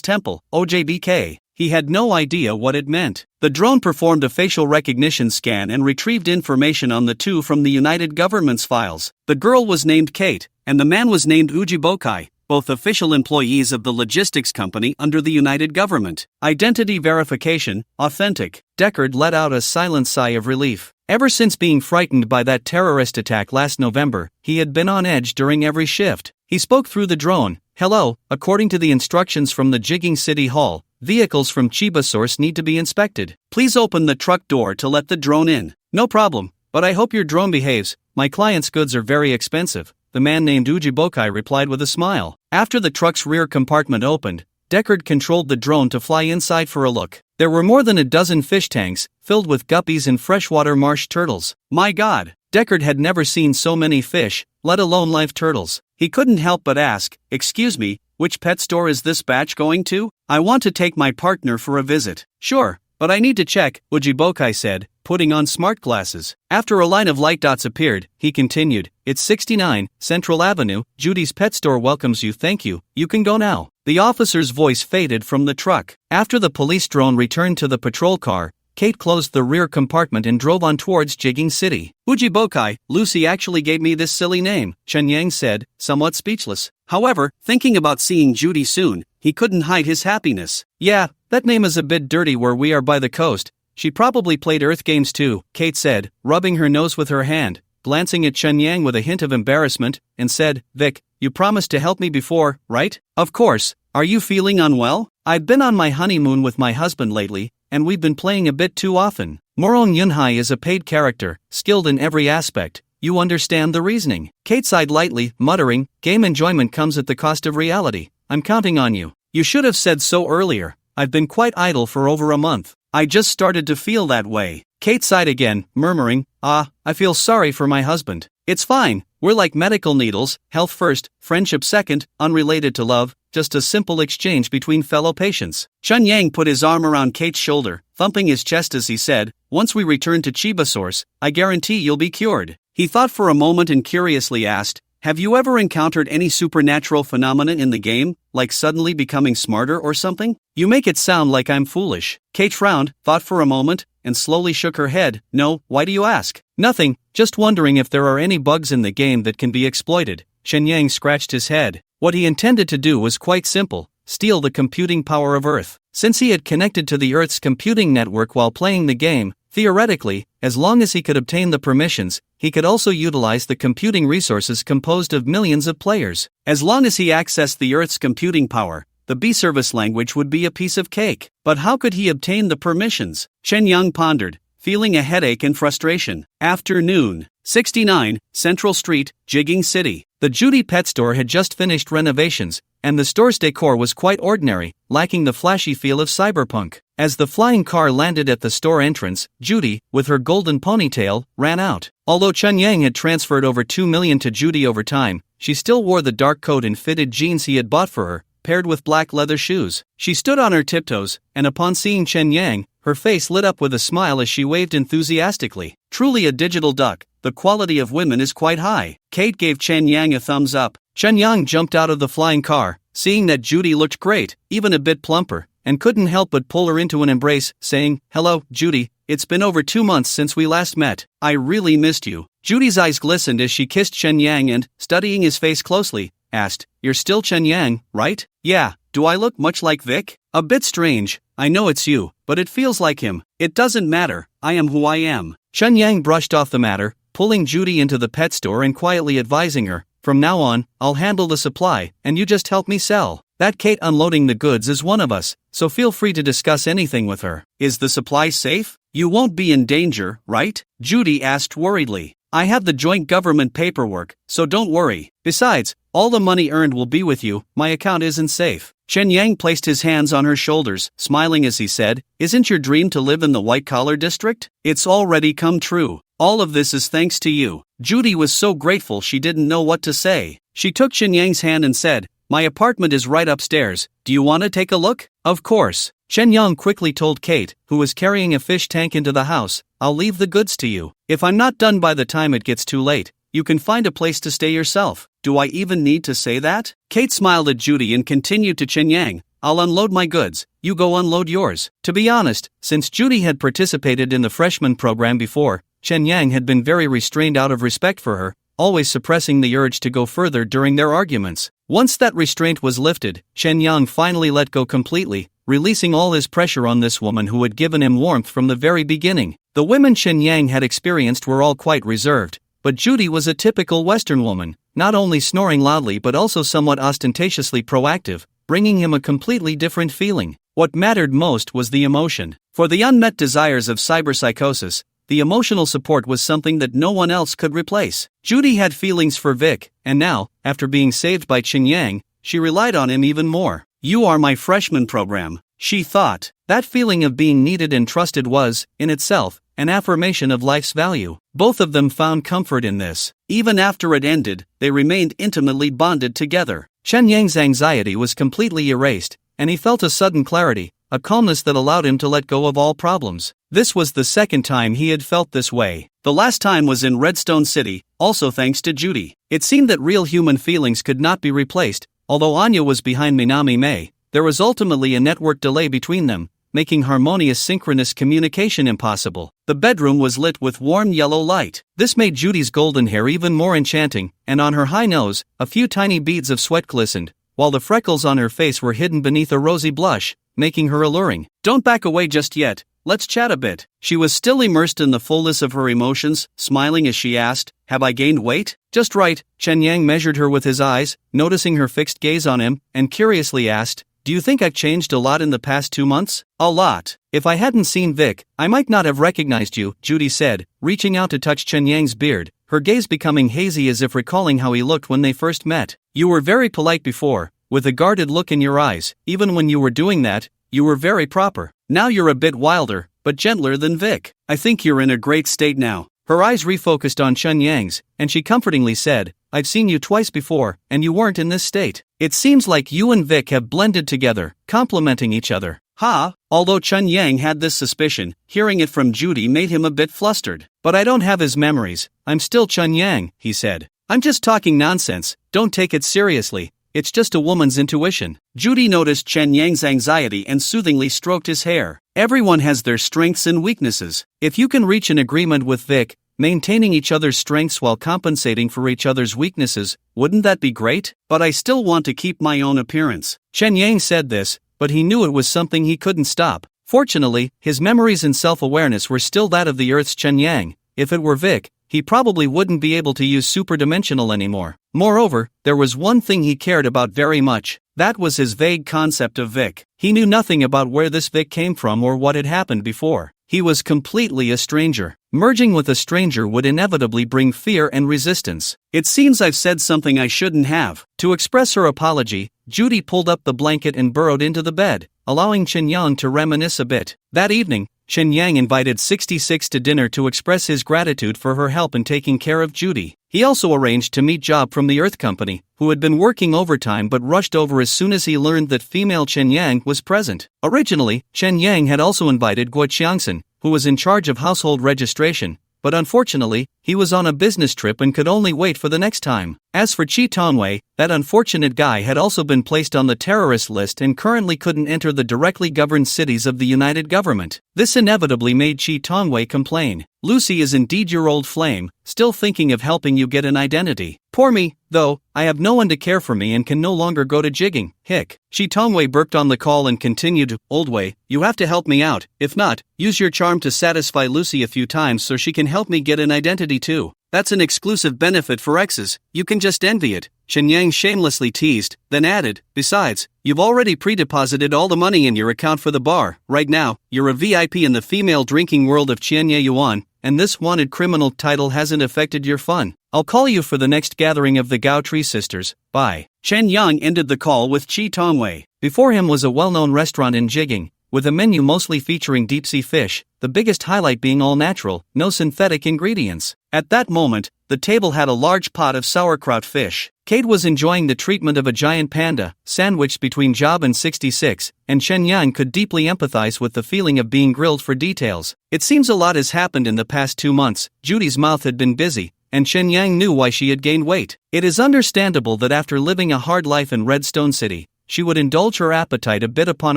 temple, OJBK. He had no idea what it meant. The drone performed a facial recognition scan and retrieved information on the 2 from the United government's files. The girl was named Kate, and the man was named Ujibokai, both official employees of the logistics company under the United government. Identity verification, authentic. Deckard let out a silent sigh of relief. Ever since being frightened by that terrorist attack last November, he had been on edge during every shift. He spoke through the drone. "Hello, according to the instructions from the Jigging City Hall, vehicles from Chiba Source need to be inspected. Please open the truck door to let the drone in." "No problem, but I hope your drone behaves. My client's goods are very expensive," the man named Ujibokai replied with a smile. After the truck's rear compartment opened, Deckard controlled the drone to fly inside for a look. There were more than a dozen fish tanks, filled with guppies and freshwater marsh turtles. My God, Deckard had never seen so many fish, let alone live turtles. He couldn't help but ask, "Excuse me, which pet store is this batch going to? I want to take my partner for a visit." "Sure, but I need to check," Ujibokai said, putting on smart glasses. After a line of light dots appeared, he continued, "It's 69, Central Avenue, Judy's Pet Store welcomes you, thank you, you can go now." The officer's voice faded from the truck. After the police drone returned to the patrol car, Kate closed the rear compartment and drove on towards Jigging City. "Ujibokai, Lucy actually gave me this silly name," Chen Yang said, somewhat speechless. However, thinking about seeing Judy soon, he couldn't hide his happiness. "Yeah, that name is a bit dirty where we are by the coast. She probably played Earth games too," Kate said, rubbing her nose with her hand, glancing at Chen Yang with a hint of embarrassment, and said, "Vic, you promised to help me before, right?" "Of course. Are you feeling unwell?" "I've been on my honeymoon with my husband lately, and we've been playing a bit too often." Morong Yunhai is a paid character, skilled in every aspect. You understand the reasoning. Kate sighed lightly, muttering, "Game enjoyment comes at the cost of reality. I'm counting on you." "You should have said so earlier. I've been quite idle for over a month. I just started to feel that way." Kate sighed again, murmuring, I feel sorry for my husband." "It's fine. We're like medical needles, health first, friendship second, unrelated to love, just a simple exchange between fellow patients." Chun Yang put his arm around Kate's shoulder, thumping his chest as he said, "Once we return to Chiba Source, I guarantee you'll be cured." He thought for a moment and curiously asked, "Have you ever encountered any supernatural phenomena in the game, like suddenly becoming smarter or something?" "You make it sound like I'm foolish." Kate frowned, thought for a moment, and slowly shook her head. "No, why do you ask?" "Nothing, just wondering if there are any bugs in the game that can be exploited." Shen Yang scratched his head. What he intended to do was quite simple, steal the computing power of Earth. Since he had connected to the Earth's computing network while playing the game, theoretically, as long as he could obtain the permissions, he could also utilize the computing resources composed of millions of players. As long as he accessed the Earth's computing power, the B-service language would be a piece of cake. But how could he obtain the permissions? Shen Yang pondered, feeling a headache and frustration. Afternoon. 69, Central Street, Jigging City. The Judy Pet Store had just finished renovations, and the store's decor was quite ordinary, lacking the flashy feel of cyberpunk. As the flying car landed at the store entrance, Judy, with her golden ponytail, ran out. Although Chun Yang had transferred over 2 million to Judy over time, she still wore the dark coat and fitted jeans he had bought for her, paired with black leather shoes. She stood on her tiptoes, and upon seeing Chen Yang, her face lit up with a smile as she waved enthusiastically. "Truly a digital duck, the quality of women is quite high." Kate gave Chen Yang a thumbs up. Chen Yang jumped out of the flying car, seeing that Judy looked great, even a bit plumper, and couldn't help but pull her into an embrace, saying, "Hello, Judy, it's been over 2 months since we last met. I really missed you." Judy's eyes glistened as she kissed Chen Yang and, studying his face closely, asked, "You're still Chen Yang, right?" "Yeah, do I look much like Vic?" "A bit strange, I know it's you, but it feels like him." "It doesn't matter, I am who I am." Chen Yang brushed off the matter, pulling Judy into the pet store and quietly advising her, "From now on, I'll handle the supply, and you just help me sell. That Kate unloading the goods is one of us, so feel free to discuss anything with her." "Is the supply safe? You won't be in danger, right?" Judy asked worriedly. "I have the joint government paperwork, so don't worry. Besides, all the money earned will be with you, my account isn't safe." Chen Yang placed his hands on her shoulders, smiling as he said, "Isn't your dream to live in the white-collar district? It's already come true. All of this is thanks to you." Judy was so grateful she didn't know what to say. She took Chen Yang's hand and said, "My apartment is right upstairs, do you want to take a look?" "Of course." Chen Yang quickly told Kate, who was carrying a fish tank into the house, "I'll leave the goods to you. If I'm not done by the time it gets too late, you can find a place to stay yourself." "Do I even need to say that?" Kate smiled at Judy and continued to Chen Yang, "I'll unload my goods, you go unload yours." To be honest, since Judy had participated in the freshman program before, Chen Yang had been very restrained out of respect for her, always suppressing the urge to go further during their arguments. Once that restraint was lifted, Chen Yang finally let go completely, releasing all his pressure on this woman who had given him warmth from the very beginning. The women Chen Yang had experienced were all quite reserved, but Judy was a typical Western woman, not only snoring loudly but also somewhat ostentatiously proactive, bringing him a completely different feeling. What mattered most was the emotion. For the unmet desires of cyberpsychosis, the emotional support was something that no one else could replace. Judy had feelings for Vic, and now, after being saved by Chen Yang, she relied on him even more. "You are my freshman program," she thought. That feeling of being needed and trusted was, in itself, an affirmation of life's value. Both of them found comfort in this. Even after it ended, they remained intimately bonded together. Chen Yang's anxiety was completely erased, and he felt a sudden clarity, a calmness that allowed him to let go of all problems. This was the second time he had felt this way. The last time was in Redstone City, also thanks to Judy. It seemed that real human feelings could not be replaced. Although Anya was behind Minami Mei, there was ultimately a network delay between them, making harmonious synchronous communication impossible. The bedroom was lit with warm yellow light. This made Judy's golden hair even more enchanting, and on her high nose, a few tiny beads of sweat glistened, while the freckles on her face were hidden beneath a rosy blush, making her alluring. "Don't back away just yet, let's chat a bit." She was still immersed in the fullness of her emotions, smiling as she asked, "Have I gained weight?" "Just right." Chen Yang measured her with his eyes, noticing her fixed gaze on him, and curiously asked, "Do you think I've changed a lot in the past 2 months?" "A lot. If I hadn't seen Vic, I might not have recognized you," Judy said, reaching out to touch Chen Yang's beard, her gaze becoming hazy as if recalling how he looked when they first met. "You were very polite before, with a guarded look in your eyes. Even when you were doing that, you were very proper. Now you're a bit wilder, but gentler than Vic. I think you're in a great state now." Her eyes refocused on Chen Yang's, and she comfortingly said, "I've seen you twice before, and you weren't in this state. It seems like you and Vic have blended together, complementing each other." "Ha!" Although Chen Yang had this suspicion, hearing it from Judy made him a bit flustered. "But I don't have his memories. I'm still Chen Yang," he said. "I'm just talking nonsense, don't take it seriously. It's just a woman's intuition." Judy noticed Chen Yang's anxiety and soothingly stroked his hair. "Everyone has their strengths and weaknesses. If you can reach an agreement with Vic, maintaining each other's strengths while compensating for each other's weaknesses, wouldn't that be great? But I still want to keep my own appearance." Chen Yang said this, but he knew it was something he couldn't stop. Fortunately, his memories and self-awareness were still that of the Earth's Chen Yang. If it were Vic, he probably wouldn't be able to use superdimensional anymore. Moreover, there was one thing he cared about very much. That was his vague concept of Vic. He knew nothing about where this Vic came from or what had happened before. He was completely a stranger. Merging with a stranger would inevitably bring fear and resistance. "It seems I've said something I shouldn't have." To express her apology, Judy pulled up the blanket and burrowed into the bed, allowing Chen Yang to reminisce a bit. That evening, Chen Yang invited 66 to dinner to express his gratitude for her help in taking care of Judy. He also arranged to meet Job from the Earth Company, who had been working overtime but rushed over as soon as he learned that female Chen Yang was present. Originally, Chen Yang had also invited Guo Qiangsen, who was in charge of household registration, but unfortunately, he was on a business trip and could only wait for the next time. As for Chi Tongwei, that unfortunate guy had also been placed on the terrorist list and currently couldn't enter the directly governed cities of the United Government. This inevitably made Chi Tongwei complain. Lucy is indeed your old flame, still thinking of helping you get an identity. Poor me, though, I have no one to care for me and can no longer go to jigging. Hick. Chi Tongwei burped on the call and continued, Old Wei, you have to help me out. If not, use your charm to satisfy Lucy a few times so she can help me get an identity too. That's an exclusive benefit for exes, you can just envy it. Chen Yang shamelessly teased, then added, besides, you've already pre-deposited all the money in your account for the bar. Right now, you're a VIP in the female drinking world of Qianye Yuan, and this wanted criminal title hasn't affected your fun. I'll call you for the next gathering of the Gao Tree Sisters, bye. Chen Yang ended the call with Chi Tongwei. Before him was a well-known restaurant in Jigging, with a menu mostly featuring deep-sea fish, the biggest highlight being all natural, no synthetic ingredients. At that moment, the table had a large pot of sauerkraut fish. Kate was enjoying the treatment of a giant panda, sandwiched between Job and 66, and Chen Yang could deeply empathize with the feeling of being grilled for details. It seems a lot has happened in the past 2 months. Judy's mouth had been busy, and Chen Yang knew why she had gained weight. It is understandable that after living a hard life in Redstone City, she would indulge her appetite a bit upon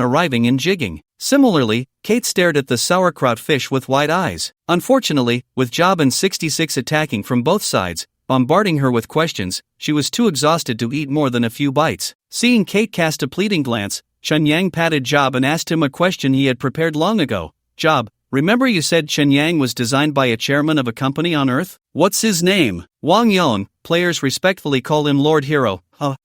arriving in Jigging. Similarly, Kate stared at the sauerkraut fish with wide eyes. Unfortunately, with Job and 66 attacking from both sides, bombarding her with questions, she was too exhausted to eat more than a few bites. Seeing Kate cast a pleading glance, Chen Yang patted Job and asked him a question he had prepared long ago. Job, remember you said Chen Yang was designed by a chairman of a company on Earth? What's his name? Wang Yon. Players respectfully call him Lord Hero.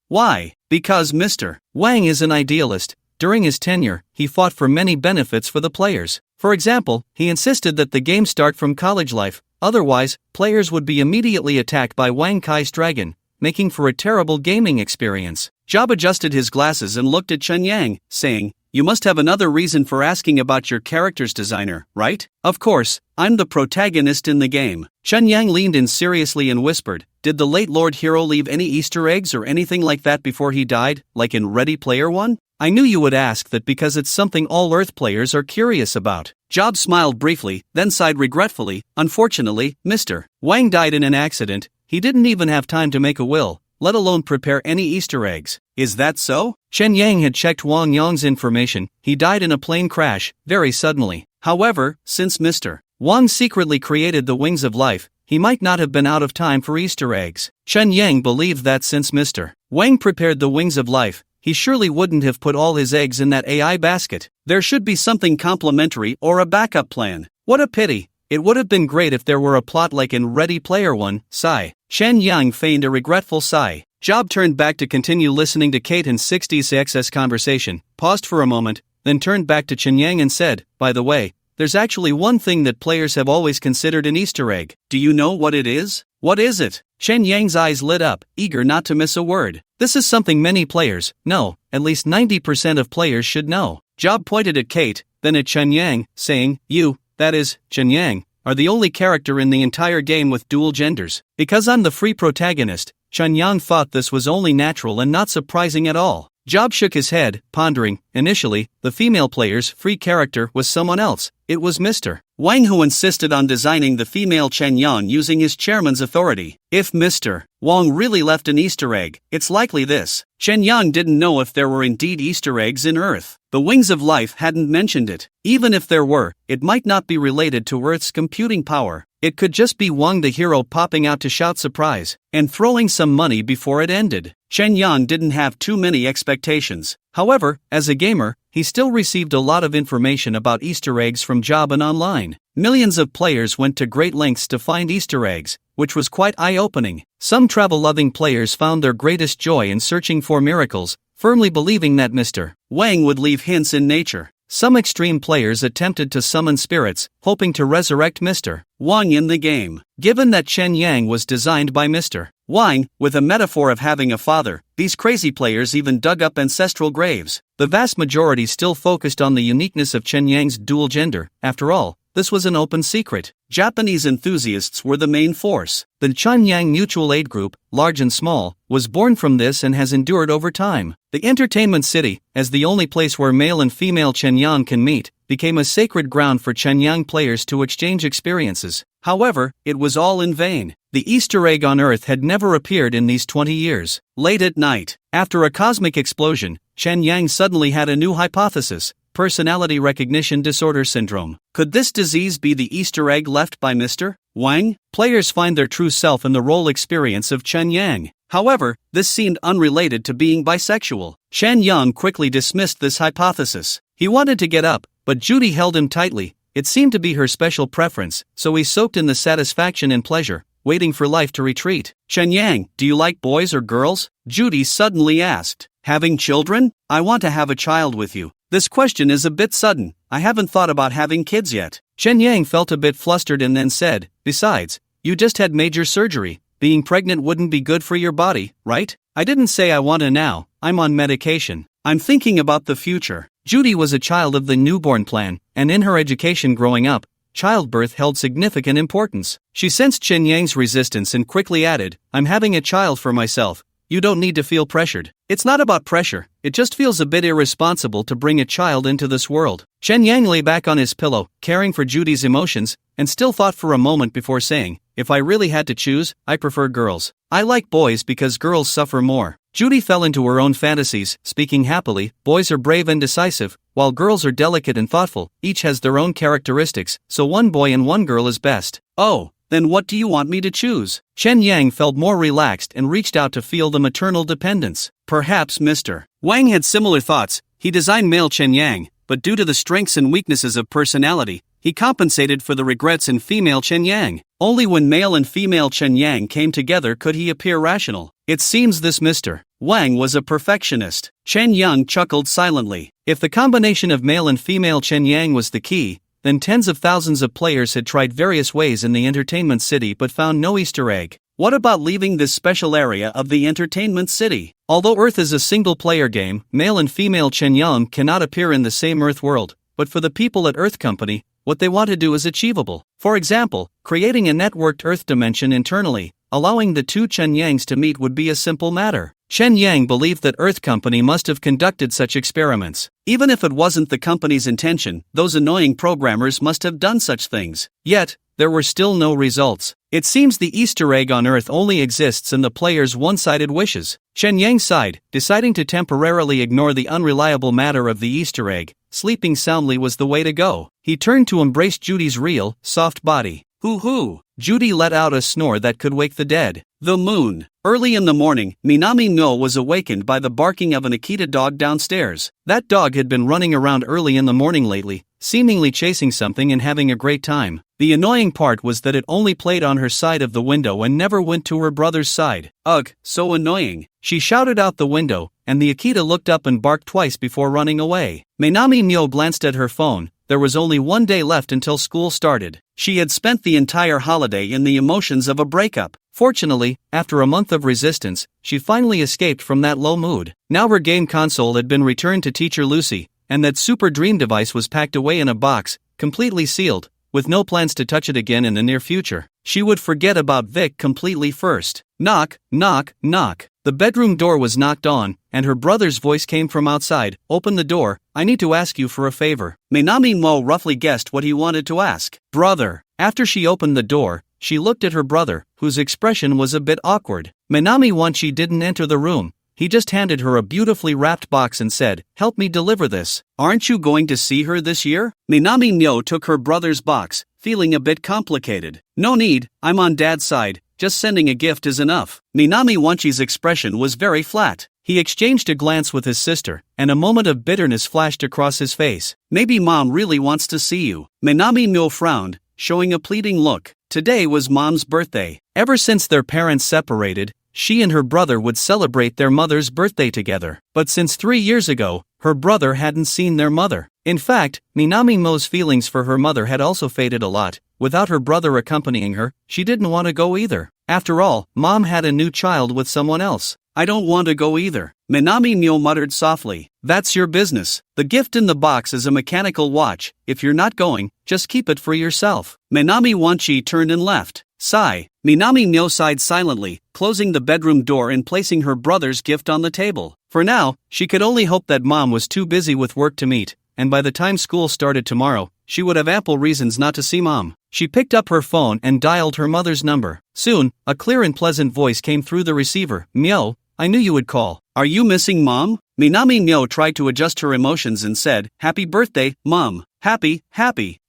Why? Because Mr. Wang is an idealist. During his tenure, he fought for many benefits for the players. For example, he insisted that the game start from college life, otherwise, players would be immediately attacked by Wang Kai's dragon, making for a terrible gaming experience. Job adjusted his glasses and looked at Chen Yang, saying, You must have another reason for asking about your character's designer, right? Of course, I'm the protagonist in the game. Chen Yang leaned in seriously and whispered, Did the late Lord Hero leave any Easter eggs or anything like that before he died, like in Ready Player One? I knew you would ask that because it's something all Earth players are curious about. Job smiled briefly, then sighed regretfully, Unfortunately, Mr. Wang died in an accident. He didn't even have time to make a will, let alone prepare any Easter eggs. Is that so? Chen Yang had checked Wang Yong's information. He died in a plane crash, very suddenly. However, since Mr. Wang secretly created the Wings of Life, he might not have been out of time for Easter eggs. Chen Yang believed that since Mr. Wang prepared the Wings of Life, he surely wouldn't have put all his eggs in that AI basket. There should be something complementary or a backup plan. What a pity. It would have been great if there were a plot like in Ready Player One. Sigh. Chen Yang feigned a regretful sigh. Job turned back to continue listening to Kate and 60's conversation, paused for a moment, then turned back to Chen Yang and said, By the way, there's actually one thing that players have always considered an Easter egg. Do you know what it is? What is it? Chen Yang's eyes lit up, eager not to miss a word. This is something many players, no, at least 90% of players should know. Job pointed at Kate, then at Chen Yang, saying, You, that is, Chen Yang, are the only character in the entire game with dual genders. Because I'm the free protagonist, Chen Yang thought this was only natural and not surprising at all. Job shook his head, pondering. Initially, the female player's free character was someone else. It was Mr. Wang who insisted on designing the female Chen Yang using his chairman's authority. If Mr. Wang really left an Easter egg, it's likely this. Chen Yang didn't know if there were indeed Easter eggs in Earth. The Wings of Life hadn't mentioned it. Even if there were, it might not be related to Earth's computing power. It could just be Wang the hero popping out to shout surprise, and throwing some money before it ended. Chen Yang didn't have too many expectations. However, as a gamer, he still received a lot of information about Easter eggs from Job and online. Millions of players went to great lengths to find Easter eggs, which was quite eye-opening. Some travel-loving players found their greatest joy in searching for miracles, firmly believing that Mr. Wang would leave hints in nature. Some extreme players attempted to summon spirits, hoping to resurrect Mr. Wang in the game. Given that Chen Yang was designed by Mr. Wang, with a metaphor of having a father, these crazy players even dug up ancestral graves. The vast majority still focused on the uniqueness of Chen Yang's dual gender. After all, this was an open secret. Japanese enthusiasts were the main force. The Chen Yang Mutual Aid Group, large and small, was born from this and has endured over time. The Entertainment City, as the only place where male and female Chen Yang can meet, became a sacred ground for Chen Yang players to exchange experiences. However, it was all in vain. The Easter egg on Earth had never appeared in these 20 years. Late at night, after a cosmic explosion, Chen Yang suddenly had a new hypothesis: personality recognition disorder syndrome. Could this disease be the Easter egg left by Mr. Wang? Players find their true self in the role experience of Chen Yang. However, this seemed unrelated to being bisexual. Chen Yang quickly dismissed this hypothesis. He wanted to get up, but Judy held him tightly. It seemed to be her special preference, so he soaked in the satisfaction and pleasure, waiting for life to retreat. Chen Yang, do you like boys or girls? Judy suddenly asked. Having children? I want to have a child with you. This question is a bit sudden. I haven't thought about having kids yet. Chen Yang felt a bit flustered and then said, besides, you just had major surgery. Being pregnant wouldn't be good for your body, right? I didn't say I want to now. I'm on medication. I'm thinking about the future. Judy was a child of the newborn plan, and in her education growing up, childbirth held significant importance. She sensed Chen Yang's resistance and quickly added, I'm having a child for myself. You don't need to feel pressured. It's not about pressure, it just feels a bit irresponsible to bring a child into this world. Chen Yang lay back on his pillow, caring for Judy's emotions, and still thought for a moment before saying, if I really had to choose, I prefer girls. I like boys because girls suffer more. Judy fell into her own fantasies, speaking happily. Boys are brave and decisive, while girls are delicate and thoughtful. Each has their own characteristics, so one boy and one girl is best. Oh, then what do you want me to choose? Chen Yang felt more relaxed and reached out to feel the maternal dependence. Perhaps Mr. Wang had similar thoughts. He designed male Chen Yang, but due to the strengths and weaknesses of personality, he compensated for the regrets in female Chen Yang. Only when male and female Chen Yang came together could he appear rational. It seems this Mr. Wang was a perfectionist. Chen Yang chuckled silently. If the combination of male and female Chen Yang was the key, then tens of thousands of players had tried various ways in the entertainment city but found no Easter egg. What about leaving this special area of the entertainment city? Although Earth is a single-player game, male and female Chen Yang cannot appear in the same Earth world, but for the people at Earth Company, what they want to do is achievable. For example, creating a networked Earth dimension internally, allowing the two Chen Yangs to meet would be a simple matter. Chen Yang believed that Earth Company must have conducted such experiments. Even if it wasn't the company's intention, those annoying programmers must have done such things. Yet, there were still no results. It seems the Easter egg on Earth only exists in the player's one-sided wishes. Chen Yang sighed, deciding to temporarily ignore the unreliable matter of the Easter egg. Sleeping soundly was the way to go. He turned to embrace Judy's real, soft body. Hoo-hoo! Judy let out a snore that could wake the dead. The moon. Early in the morning, Minami no was awakened by the barking of an Akita dog downstairs. That dog had been running around early in the morning lately, seemingly chasing something and having a great time. The annoying part was that it only played on her side of the window and never went to her brother's side. Ugh, so annoying. She shouted out the window, and the Akita looked up and barked twice before running away. Minami no glanced at her phone. There was only one day left until school started. She had spent the entire holiday in the emotions of a breakup. Fortunately, after a month of resistance, she finally escaped from that low mood. Now her game console had been returned to teacher Lucy, and that super dream device was packed away in a box, completely sealed, with no plans to touch it again in the near future. She would forget about Vic completely first. Knock, knock, knock. The bedroom door was knocked on, and her brother's voice came from outside. Open the door, I need to ask you for a favor. Minami Mo roughly guessed what he wanted to ask. Brother. After she opened the door, she looked at her brother, whose expression was a bit awkward. Minami Wanchi didn't enter the room. He just handed her a beautifully wrapped box and said, help me deliver this. Aren't you going to see her this year? Minami Nyo took her brother's box, feeling a bit complicated. No need, I'm on Dad's side, just sending a gift is enough. Minami Wanchi's expression was very flat. He exchanged a glance with his sister, and a moment of bitterness flashed across his face. Maybe Mom really wants to see you. Minami Nyo frowned, showing a pleading look. Today was Mom's birthday. Ever since their parents separated, she and her brother would celebrate their mother's birthday together. But since 3 years ago, her brother hadn't seen their mother. In fact, Minami Mo's feelings for her mother had also faded a lot. Without her brother accompanying her, she didn't want to go either. After all, Mom had a new child with someone else. I don't want to go either. Minami Nyo muttered softly. That's your business. The gift in the box is a mechanical watch. If you're not going, just keep it for yourself. Minami Wanchi turned and left. Sigh. Minami Nyo sighed silently, closing the bedroom door and placing her brother's gift on the table. For now, she could only hope that Mom was too busy with work to meet, and by the time school started tomorrow, she would have ample reasons not to see Mom. She picked up her phone and dialed her mother's number. Soon, a clear and pleasant voice came through the receiver. Myo, I knew you would call. Are you missing Mom? Minami Myo tried to adjust her emotions and said, Happy birthday, Mom. Happy.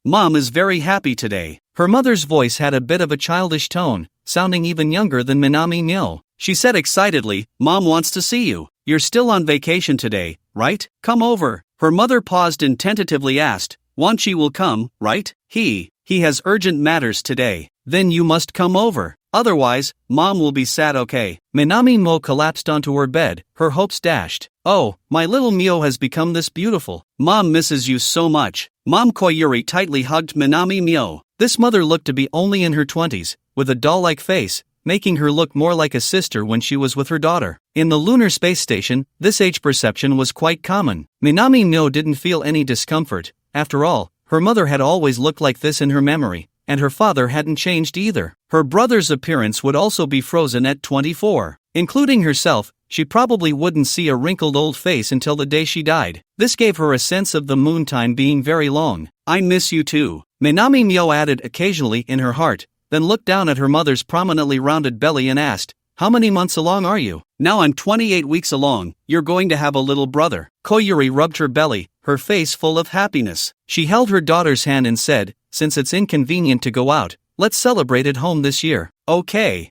Mom is very happy today. Her mother's voice had a bit of a childish tone, sounding even younger than Minami Myo. She said excitedly, Mom wants to see you. You're still on vacation today, right? Come over. Her mother paused and tentatively asked, Wanchi will come, right? He has urgent matters today. Then you must come over. Otherwise, Mom will be sad, okay? Minami Mo collapsed onto her bed, her hopes dashed. Oh, my little Mio has become this beautiful. Mom misses you so much. Mom Koyuri tightly hugged Minami Mio. This mother looked to be only in her 20s, with a doll-like face, making her look more like a sister when she was with her daughter. In the lunar space station, this age perception was quite common. Minami Mio didn't feel any discomfort. After all, her mother had always looked like this in her memory, and her father hadn't changed either. Her brother's appearance would also be frozen at 24. Including herself, she probably wouldn't see a wrinkled old face until the day she died. This gave her a sense of the moon time being very long. I miss you too, Minami Mio added occasionally in her heart, then looked down at her mother's prominently rounded belly and asked, How many months along are you? Now I'm 28 weeks along. You're going to have a little brother. Koyuri rubbed her belly, her face full of happiness. She held her daughter's hand and said, Since it's inconvenient to go out, let's celebrate at home this year. Okay.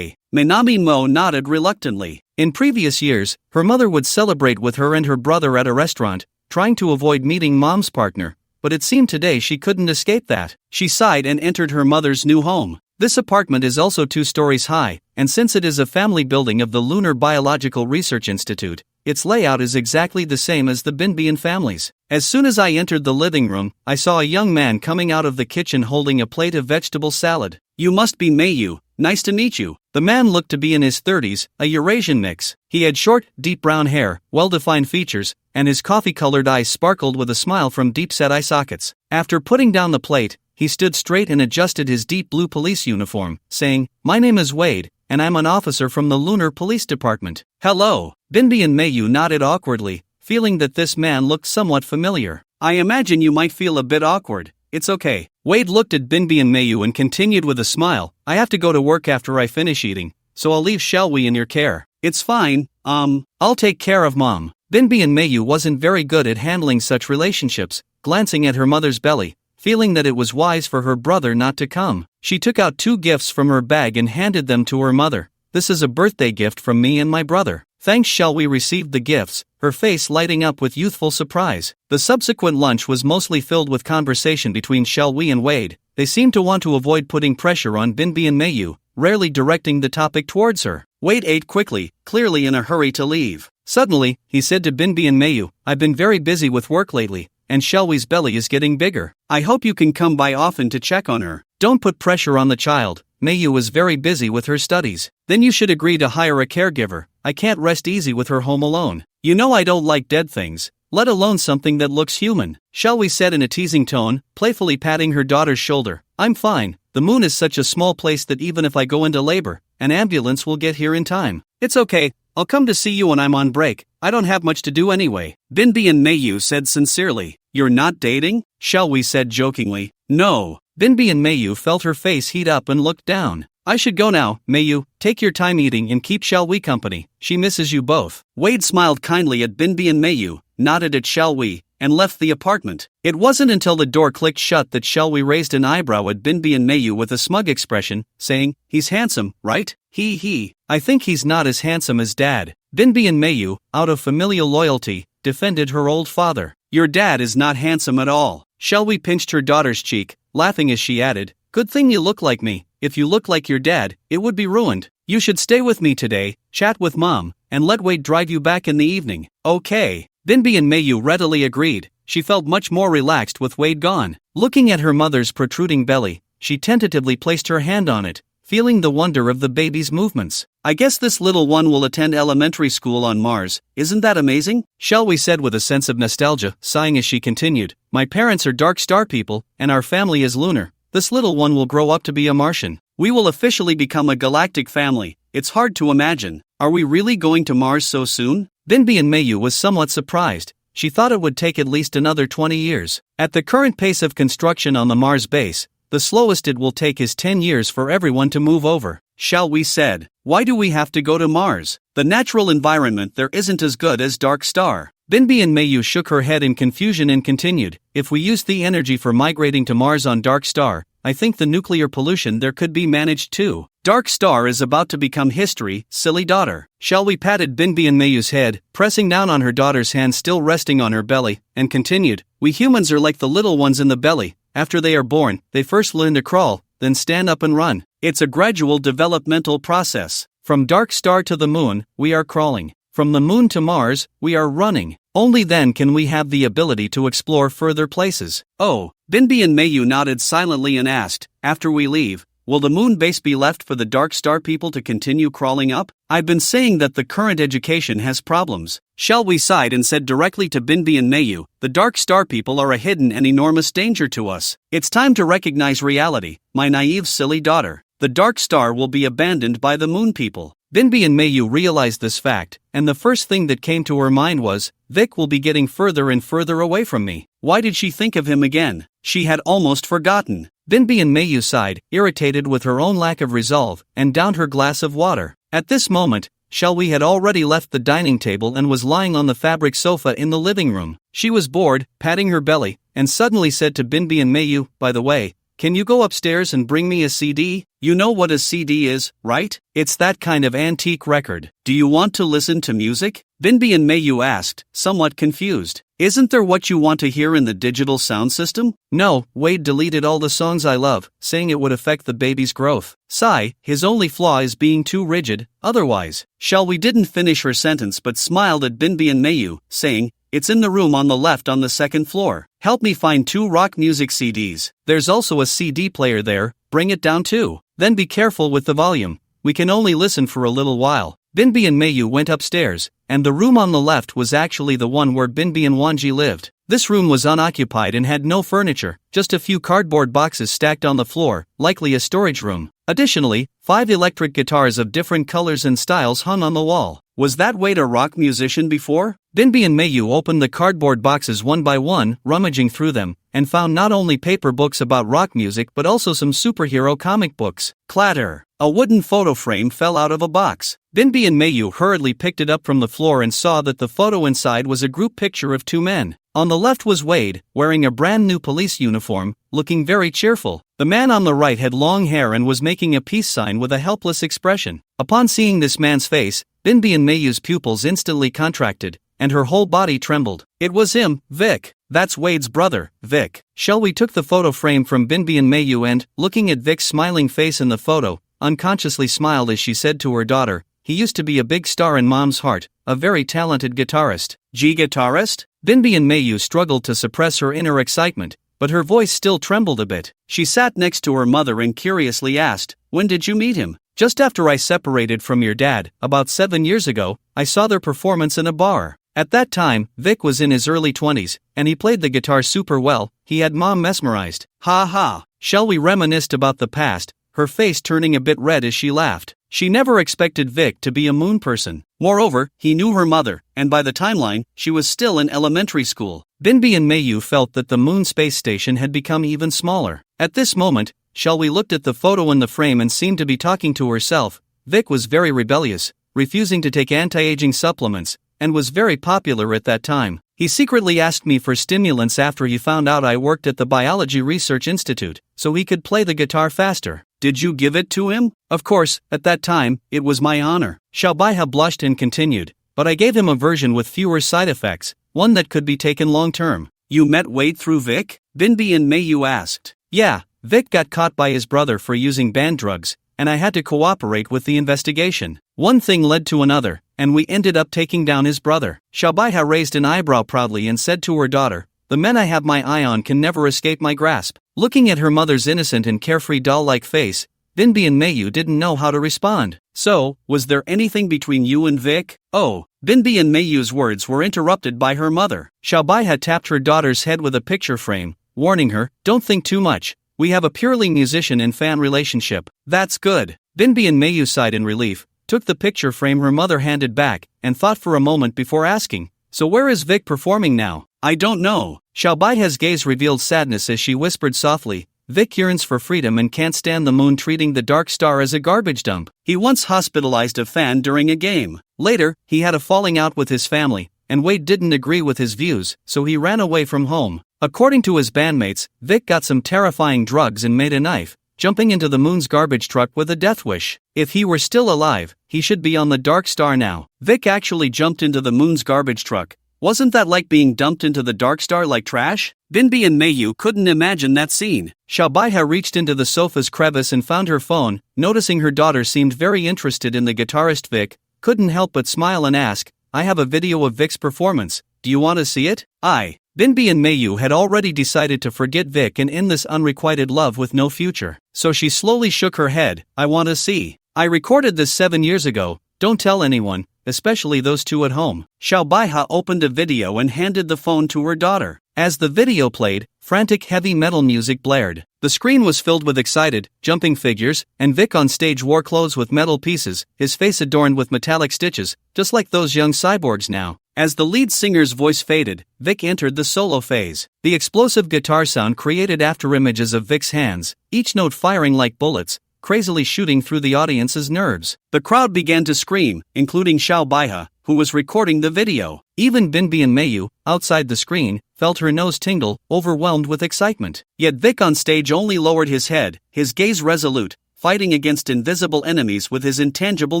Minami Mo nodded reluctantly. In previous years, her mother would celebrate with her and her brother at a restaurant, trying to avoid meeting Mom's partner, but it seemed today she couldn't escape that. She sighed and entered her mother's new home. This apartment is also 2 stories high, and since it is a family building of the Lunar Biological Research Institute, its layout is exactly the same as the Binbian family's. As soon as I entered the living room, I saw a young man coming out of the kitchen holding a plate of vegetable salad. You must be Mayu. Nice to meet you. The man looked to be in his 30s, a Eurasian mix. He had short, deep brown hair, well-defined features, and his coffee-colored eyes sparkled with a smile from deep-set eye sockets. After putting down the plate, he stood straight and adjusted his deep blue police uniform, saying, My name is Wade, and I'm an officer from the Lunar Police Department. Hello. Binbian Mayu nodded awkwardly, feeling that this man looked somewhat familiar. I imagine you might feel a bit awkward. It's okay. Wade looked at Binbian Mayu and continued with a smile, I have to go to work after I finish eating, so I'll leave Shelby in your care. It's fine, I'll take care of Mom. Binbian Mayu wasn't very good at handling such relationships, glancing at her mother's belly, feeling that it was wise for her brother not to come. She took out 2 gifts from her bag and handed them to her mother. This is a birthday gift from me and my brother. Thanks. Shelby received the gifts, her face lighting up with youthful surprise. The subsequent lunch was mostly filled with conversation between Shelby and Wade. They seemed to want to avoid putting pressure on Binbian Mayu, rarely directing the topic towards her. Wade ate quickly, clearly in a hurry to leave. Suddenly, he said to Binbian Mayu, I've been very busy with work lately, and Shelby's belly is getting bigger. I hope you can come by often to check on her. Don't put pressure on the child. Mayu was very busy with her studies. Then you should agree to hire a caregiver. I can't rest easy with her home alone. You know I don't like dead things, let alone something that looks human. Shelby said in a teasing tone, playfully patting her daughter's shoulder. I'm fine. The moon is such a small place that even if I go into labor, an ambulance will get here in time. It's okay. I'll come to see you when I'm on break. I don't have much to do anyway. Binbian Mayu said sincerely. You're not dating? Shelby said jokingly. No. Binbian Mayu felt her face heat up and looked down. I should go now, Mayu. Take your time eating and keep Shelby company. She misses you both. Wade smiled kindly at Binbian Mayu, nodded at Shelby, and left the apartment. It wasn't until the door clicked shut that Shelby raised an eyebrow at Binbian Mayu with a smug expression, saying, He's handsome, right? He. I think he's not as handsome as Dad. Binbian Mayu, out of familial loyalty, defended her old father. Your dad is not handsome at all. Shelby pinched her daughter's cheek, laughing as she added, Good thing you look like me. If you look like your dad, it would be ruined. You should stay with me today, chat with Mom, and let Wade drive you back in the evening. Okay. Binbian Mayu readily agreed. She felt much more relaxed with Wade gone. Looking at her mother's protruding belly, she tentatively placed her hand on it, feeling the wonder of the baby's movements. I guess this little one will attend elementary school on Mars. Isn't that amazing? Shelby said with a sense of nostalgia, sighing as she continued. My parents are dark star people, and our family is lunar. This little one will grow up to be a Martian. We will officially become a galactic family. It's hard to imagine. Are we really going to Mars so soon? Binbian Mayu was somewhat surprised. She thought it would take at least another 20 years. At the current pace of construction on the Mars base, the slowest it will take is 10 years for everyone to move over. Shall we said, why do we have to go to Mars? The natural environment there isn't as good as Dark Star. Binbi and Mayu shook her head in confusion and continued, if we use the energy for migrating to Mars on Dark Star, I think the nuclear pollution there could be managed too. Dark Star is about to become history, silly daughter. Shall we? Patted Binbi and Mayu's head, pressing down on her daughter's hand still resting on her belly, and continued, we humans are like the little ones in the belly. After they are born, they first learn to crawl, then stand up and run. It's a gradual developmental process. From Dark Star to the moon, we are crawling. From the moon to Mars, we are running. Only then can we have the ability to explore further places. Oh, Binbi and Mayu nodded silently and asked, after we leave, will the moon base be left for the Dark Star people to continue crawling up? I've been saying that the current education has problems. Shall we sighed and said directly to Binbi and Mayu, the Dark Star people are a hidden and enormous danger to us. It's time to recognize reality, my naive silly daughter. The Dark Star will be abandoned by the moon people. Binbi and Mayu realized this fact, and the first thing that came to her mind was, Vic will be getting further and further away from me. Why did she think of him again? She had almost forgotten. Binbi and Mayu sighed, irritated with her own lack of resolve, and downed her glass of water. At this moment, Shelby had already left the dining table and was lying on the fabric sofa in the living room. She was bored, patting her belly, and suddenly said to Binbi and Mayu, by the way, can you go upstairs and bring me a CD? You know what a CD is, right? It's that kind of antique record. Do you want to listen to music? Binbi and Mayu asked, somewhat confused. Isn't there what you want to hear in the digital sound system? No, Wade deleted all the songs I love, saying it would affect the baby's growth. Sigh, his only flaw is being too rigid, otherwise. Shelby didn't finish her sentence but smiled at Binbi and Mayu, saying, it's in the room on the left on the second floor. Help me find 2 rock music CDs. There's also a CD player there, bring it down too. Then be careful with the volume. We can only listen for a little while. Binbi and Mayu went upstairs, and the room on the left was actually the one where Binbi and Wanji lived. This room was unoccupied and had no furniture, just a few cardboard boxes stacked on the floor, likely a storage room. Additionally, 5 electric guitars of different colors and styles hung on the wall. Was that Wade a rock musician before? Binbi and Mayu opened the cardboard boxes one by one, rummaging through them, and found not only paper books about rock music but also some superhero comic books. Clatter! A wooden photo frame fell out of a box. Binbi and Mayu hurriedly picked it up from the floor and saw that the photo inside was a group picture of 2 men. On the left was Wade, wearing a brand new police uniform, looking very cheerful. The man on the right had long hair and was making a peace sign with a helpless expression. Upon seeing this man's face, Binbi and Mayu's pupils instantly contracted, and her whole body trembled. It was him, Vic. That's Wade's brother, Vic. Shelby took the photo frame from Binbi and Mayu and, looking at Vic's smiling face in the photo, unconsciously smiled as she said to her daughter, he used to be a big star in Mom's heart, a very talented guitarist. Guitarist? Binbi and Mayu struggled to suppress her inner excitement, but her voice still trembled a bit. She sat next to her mother and curiously asked, when did you meet him? Just after I separated from your dad, about 7 years ago, I saw their performance in a bar. At that time, Vic was in his early 20s, and he played the guitar super well. He had Mom mesmerized. Ha ha. Shelby reminisced about the past, her face turning a bit red as she laughed. She never expected Vic to be a moon person. Moreover, he knew her mother, and by the timeline, she was still in elementary school. Binbi and Mayu felt that the moon space station had become even smaller. At this moment, Shelby looked at the photo in the frame and seemed to be talking to herself. Vic was very rebellious, refusing to take anti-aging supplements, and was very popular at that time. He secretly asked me for stimulants after he found out I worked at the Biology Research Institute, so he could play the guitar faster. Did you give it to him? Of course, at that time, it was my honor. Shalbaiha blushed and continued, but I gave him a version with fewer side effects, one that could be taken long-term. You met Wade through Vic? Binbi and Mayu asked. Yeah, Vic got caught by his brother for using banned drugs, and I had to cooperate with the investigation. One thing led to another, and we ended up taking down his brother. Shalbaiha raised an eyebrow proudly and said to her daughter, the men I have my eye on can never escape my grasp. Looking at her mother's innocent and carefree doll-like face, Binbi and Mayu didn't know how to respond. So, was there anything between you and Vic? Oh, Binbi and Mayu's words were interrupted by her mother. Shalbaiha tapped her daughter's head with a picture frame, warning her, don't think too much. We have a purely musician and fan relationship. That's good. Binbi and Mayu sighed in relief, took the picture frame her mother handed back, and thought for a moment before asking, so where is Vic performing now? I don't know. Shalbaiha's gaze revealed sadness as she whispered softly, Vic yearns for freedom and can't stand the moon treating the Dark Star as a garbage dump. He once hospitalized a fan during a game. Later, he had a falling out with his family, and Wade didn't agree with his views, so he ran away from home. According to his bandmates, Vic got some terrifying drugs and made a knife, jumping into the moon's garbage truck with a death wish. If he were still alive, he should be on the Dark Star now. Vic actually jumped into the moon's garbage truck. Wasn't that like being dumped into the Dark Star like trash? Binbi and Mayu couldn't imagine that scene. Xiaobaiha reached into the sofa's crevice and found her phone. Noticing her daughter seemed very interested in the guitarist Vic, couldn't help but smile and ask, "I have a video of Vic's performance. Do you want to see it?" Binbi and Mayu had already decided to forget Vic and end this unrequited love with no future. So she slowly shook her head. "I want to see. I recorded this 7 years ago. Don't tell anyone, especially those two at home." Xiaobaiha opened a video and handed the phone to her daughter. As the video played, frantic heavy metal music blared. The screen was filled with excited, jumping figures, and Vic on stage wore clothes with metal pieces, his face adorned with metallic stitches, just like those young cyborgs now. As the lead singer's voice faded, Vic entered the solo phase. The explosive guitar sound created afterimages of Vic's hands, each note firing like bullets, crazily shooting through the audience's nerves. The crowd began to scream, including Xiaobaiha, who was recording the video. Even Binbi and Mayu, outside the screen, felt her nose tingle, overwhelmed with excitement. Yet Vic on stage only lowered his head, his gaze resolute, fighting against invisible enemies with his intangible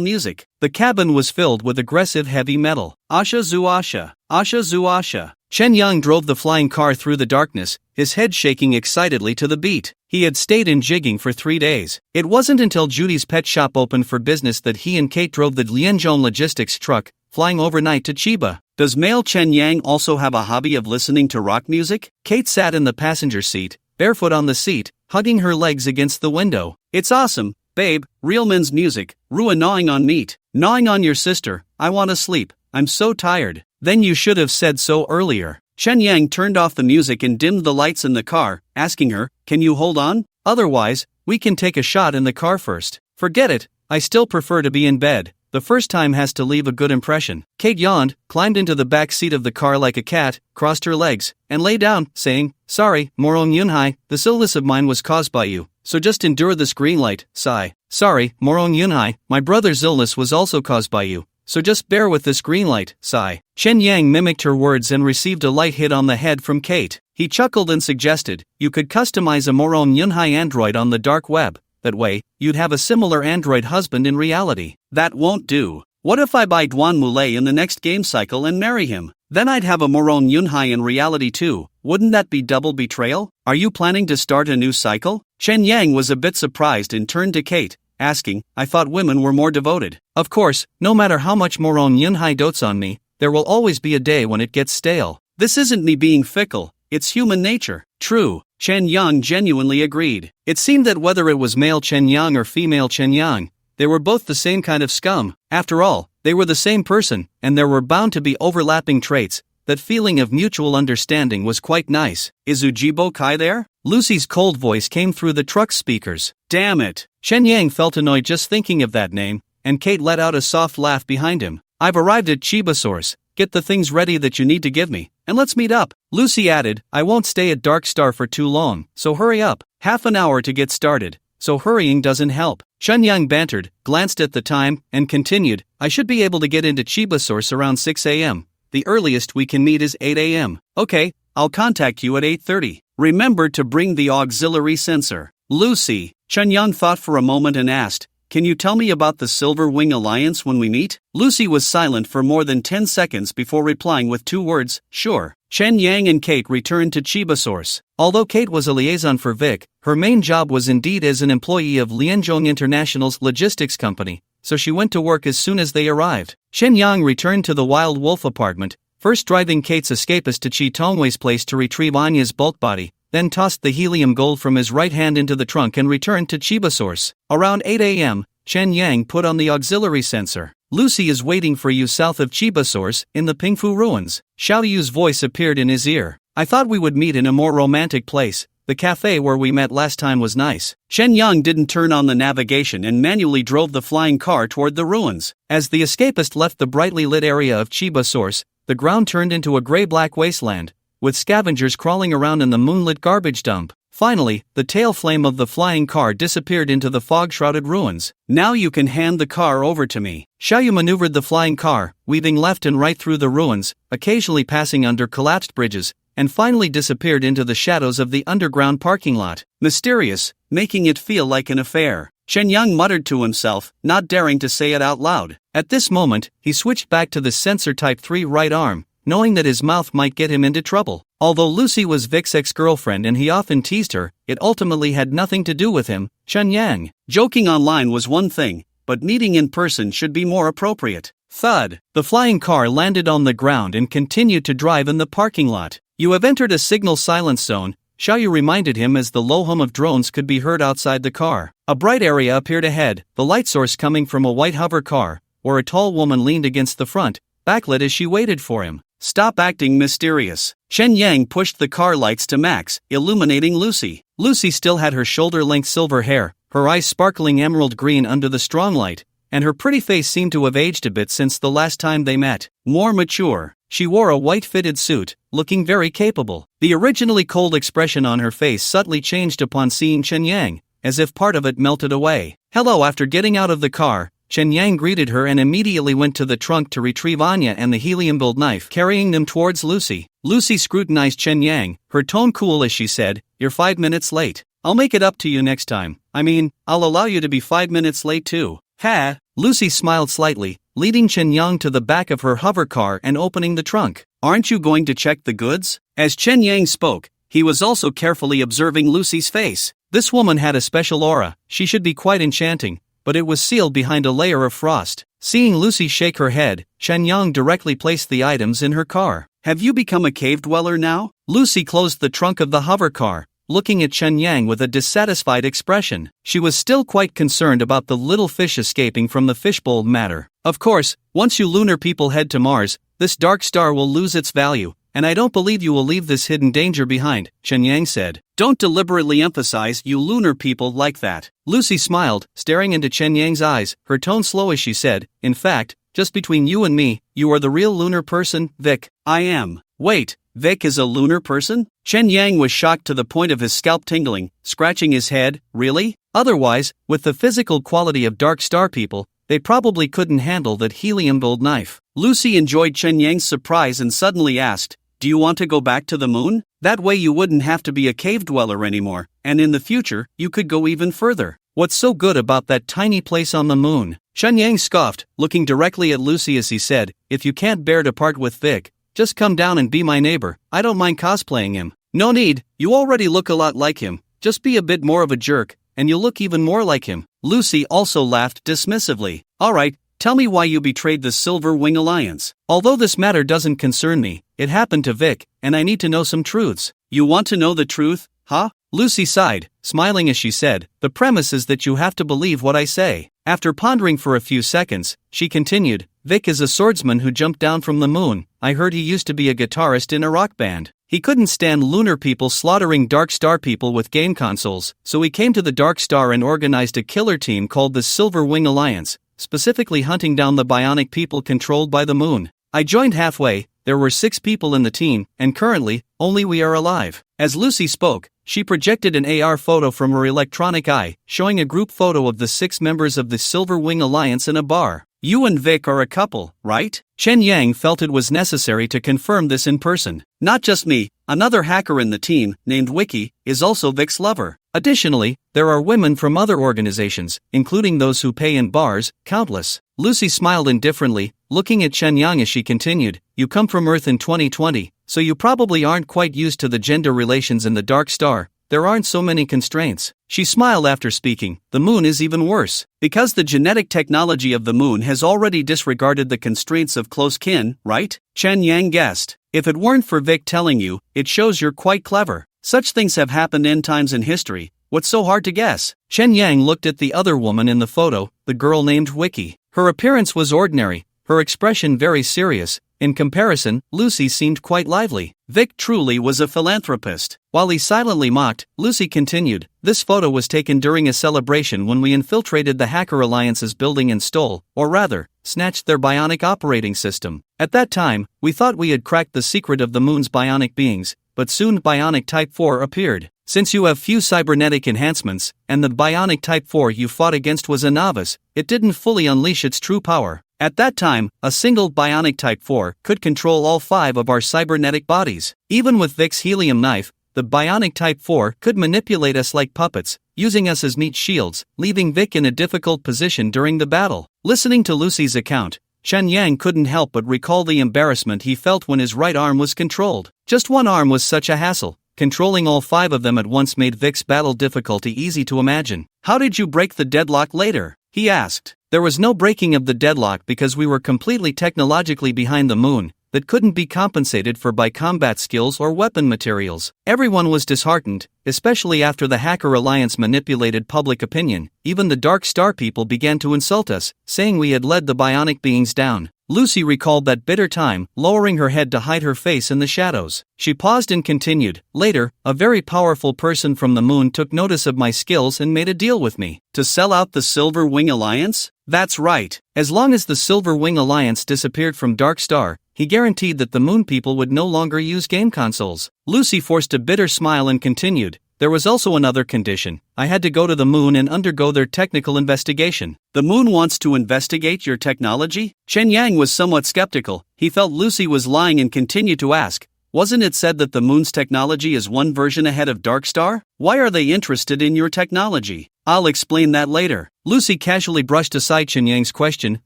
music. The cabin was filled with aggressive heavy metal. Asha Zuasha, Asha Zuasha. Chen Yang drove the flying car through the darkness, his head shaking excitedly to the beat. He had stayed in jigging for 3 days. It wasn't until Judy's pet shop opened for business that he and Kate drove the Lianzhong logistics truck, flying overnight to Chiba. Does male Chen Yang also have a hobby of listening to rock music? Kate sat in the passenger seat, barefoot on the seat, hugging her legs against the window. "It's awesome, babe, real men's music. Rua gnawing on meat. Gnawing on your sister. I want to sleep. I'm so tired." "Then you should have said so earlier." Chen Yang turned off the music and dimmed the lights in the car, asking her, "Can you hold on? Otherwise, we can take a shot in the car first." "Forget it, I still prefer to be in bed. The first time has to leave a good impression." Kate yawned, climbed into the back seat of the car like a cat, crossed her legs, and lay down, saying, "Sorry, Morong Yunhai, this illness of mine was caused by you, so just endure this green light." Sigh. "Sorry, Morong Yunhai, my brother's illness was also caused by you, so just bear with this green light." Sigh. Chen Yang mimicked her words and received a light hit on the head from Kate. He chuckled and suggested, "You could customize a Morong Yunhai android on the dark web. That way, you'd have a similar android husband in reality." "That won't do. What if I buy Duan Mulei in the next game cycle and marry him? Then I'd have a Morong Yunhai in reality too. Wouldn't that be double betrayal? Are you planning to start a new cycle?" Chen Yang was a bit surprised and turned to Kate, asking, "I thought women were more devoted." "Of course, no matter how much Morong Yunhai dotes on me, there will always be a day when it gets stale. This isn't me being fickle, it's human nature." "True." Chen Yang genuinely agreed. It seemed that whether it was male Chen Yang or female Chen Yang, they were both the same kind of scum. After all, they were the same person, and there were bound to be overlapping traits. That feeling of mutual understanding was quite nice. "Is Ujibo Kai there?" Lucy's cold voice came through the truck's speakers. "Damn it." Chen Yang felt annoyed just thinking of that name, and Kate let out a soft laugh behind him. "I've arrived at Chiba Source. Get the things ready that you need to give me, and let's meet up." Lucy added, "I won't stay at Dark Star for too long, so hurry up. Half an hour to get started, so hurrying doesn't help." Chen Yang bantered, glanced at the time, and continued, "I should be able to get into Chiba Source around 6 a.m. The earliest we can meet is 8 a.m. "Okay, I'll contact you at 8:30. Remember to bring the auxiliary sensor." "Lucy." Chen Yang thought for a moment and asked, "Can you tell me about the Silver Wing Alliance when we meet?" Lucy was silent for more than 10 seconds before replying with 2 words, "Sure." Chen Yang and Kate returned to Chiba Source. Although Kate was a liaison for Vic, her main job was indeed as an employee of Lianzhong International's logistics company, so she went to work as soon as they arrived. Chen Yang returned to the Wild Wolf apartment, first driving Kate's escapist to Chi Tongwei's place to retrieve Anya's bulk body, then tossed the helium gold from his right hand into the trunk and returned to Chiba Source. Around 8 a.m., Chen Yang put on the auxiliary sensor. "Lucy is waiting for you south of Chiba Source, in the Pingfu ruins." Xiao Yu's voice appeared in his ear. "I thought we would meet in a more romantic place. The cafe where we met last time was nice." Chen Yang didn't turn on the navigation and manually drove the flying car toward the ruins. As the escapist left the brightly lit area of Chiba Source, the ground turned into a gray-black wasteland, with scavengers crawling around in the moonlit garbage dump. Finally, the tail flame of the flying car disappeared into the fog-shrouded ruins. "Now you can hand the car over to me." Xiaoyu maneuvered the flying car, weaving left and right through the ruins, occasionally passing under collapsed bridges, and finally disappeared into the shadows of the underground parking lot. "Mysterious, making it feel like an affair," Chen Yang muttered to himself, not daring to say it out loud. At this moment, he switched back to the sensor Type 3 right arm, knowing that his mouth might get him into trouble. Although Lucy was Vic's ex-girlfriend and he often teased her, it ultimately had nothing to do with him, Chen Yang. Joking online was one thing, but meeting in person should be more appropriate. Thud! The flying car landed on the ground and continued to drive in the parking lot. "You have entered a signal silence zone," Xiaoyu reminded him as the low hum of drones could be heard outside the car. A bright area appeared ahead, the light source coming from a white hover car, where a tall woman leaned against the front, backlit as she waited for him. "Stop acting mysterious." Chen Yang pushed the car lights to max, illuminating Lucy. Lucy still had her shoulder-length silver hair, her eyes sparkling emerald green under the strong light, and her pretty face seemed to have aged a bit since the last time they met. More mature. She wore a white-fitted suit, looking very capable. The originally cold expression on her face subtly changed upon seeing Chen Yang, as if part of it melted away. "Hello." After getting out of the car, Chen Yang greeted her and immediately went to the trunk to retrieve Anya and the helium-build knife, carrying them towards Lucy. Lucy scrutinized Chen Yang, her tone cool as she said, "You're 5 minutes late. I'll make it up to you next time. I mean, I'll allow you to be 5 minutes late too." "Ha!" Lucy smiled slightly, leading Chen Yang to the back of her hover car and opening the trunk. "Aren't you going to check the goods?" As Chen Yang spoke, he was also carefully observing Lucy's face. This woman had a special aura, she should be quite enchanting, but it was sealed behind a layer of frost. Seeing Lucy shake her head, Chen Yang directly placed the items in her car. "Have you become a cave dweller now?" Lucy closed the trunk of the hover car, looking at Chen Yang with a dissatisfied expression. She was still quite concerned about the little fish escaping from the fishbowl matter. "Of course, once you lunar people head to Mars, this dark star will lose its value, and I don't believe you will leave this hidden danger behind," Chen Yang said. "Don't deliberately emphasize you lunar people like that." Lucy smiled, staring into Chen Yang's eyes, her tone slow as she said, "In fact, just between you and me, you are the real lunar person, Vic." "I am." "Wait, Vic is a lunar person?" Chen Yang was shocked to the point of his scalp tingling, scratching his head. "Really? Otherwise, with the physical quality of dark star people, they probably couldn't handle that helium-build knife." Lucy enjoyed Chen Yang's surprise and suddenly asked, "Do you want to go back to the moon? That way you wouldn't have to be a cave dweller anymore, and in the future, you could go even further. What's so good about that tiny place on the moon?" Chen Yang scoffed, looking directly at Lucy as he said, "If you can't bear to part with Vic, just come down and be my neighbor. I don't mind cosplaying him." "No need, you already look a lot like him. Just be a bit more of a jerk, and you'll look even more like him." Lucy also laughed dismissively. "Alright, tell me why you betrayed the Silver Wing Alliance." "Although this matter doesn't concern me, it happened to Vic, and I need to know some truths." "You want to know the truth, huh?" Lucy sighed, smiling as she said, "The premise is that you have to believe what I say." After pondering for a few seconds, she continued, "Vic is a swordsman who jumped down from the moon. I heard he used to be a guitarist in a rock band. He couldn't stand lunar people slaughtering dark star people with game consoles, so he came to the dark star and organized a killer team called the Silver Wing Alliance, specifically hunting down the bionic people controlled by the moon. I joined halfway. There were 6 people in the team, and currently, only we are alive." As Lucy spoke, she projected an AR photo from her electronic eye, showing a group photo of the 6 members of the Silver Wing Alliance in a bar. "You and Vic are a couple, right?" Chen Yang felt it was necessary to confirm this in person. "Not just me, another hacker in the team, named Wiki, is also Vic's lover. Additionally, there are women from other organizations, including those who pay in bars, countless." Lucy smiled indifferently, looking at Chen Yang as she continued, "You come from Earth in 2020, so you probably aren't quite used to the gender relations in the Dark Star. There aren't so many constraints." She smiled after speaking. "The moon is even worse, because the genetic technology of the moon has already disregarded the constraints of close kin, right?" Chen Yang guessed. "If it weren't for Vic telling you, it shows you're quite clever. Such things have happened n times in history. What's so hard to guess?" Chen Yang looked at the other woman in the photo, the girl named Wiki. Her appearance was ordinary, her expression very serious. In comparison, Lucy seemed quite lively. Vic truly was a philanthropist. While he silently mocked, Lucy continued, "This photo was taken during a celebration when we infiltrated the Hacker Alliance's building and stole, or rather, snatched their bionic operating system. At that time, we thought we had cracked the secret of the moon's bionic beings, but soon Bionic Type 4 appeared. Since you have few cybernetic enhancements, and the bionic Type 4 you fought against was a novice, it didn't fully unleash its true power. At that time, a single bionic Type 4 could control all 5 of our cybernetic bodies. Even with Vic's helium knife, the bionic Type 4 could manipulate us like puppets, using us as meat shields, leaving Vic in a difficult position during the battle. Listening to Lucy's account, Chen Yang couldn't help but recall the embarrassment he felt when his right arm was controlled. Just one arm was such a hassle. Controlling all 5 of them at once made Vic's battle difficulty easy to imagine. "How did you break the deadlock later?" he asked. "There was no breaking of the deadlock because we were completely technologically behind the moon, that couldn't be compensated for by combat skills or weapon materials." Everyone was disheartened, especially after the Hacker Alliance manipulated public opinion. Even the Dark Star people began to insult us, saying we had led the bionic beings down. Lucy recalled that bitter time, lowering her head to hide her face in the shadows. She paused and continued, "Later, a very powerful person from the moon took notice of my skills and made a deal with me." "To sell out the Silver Wing Alliance?" "That's right. As long as the Silver Wing Alliance disappeared from Dark Star, he guaranteed that the moon people would no longer use game consoles." Lucy forced a bitter smile and continued, "There was also another condition. I had to go to the moon and undergo their technical investigation." "The moon wants to investigate your technology?" Chen Yang was somewhat skeptical. He felt Lucy was lying and continued to ask, "Wasn't it said that the moon's technology is one version ahead of Dark Star? Why are they interested in your technology?" "I'll explain that later." Lucy casually brushed aside Chen Yang's question,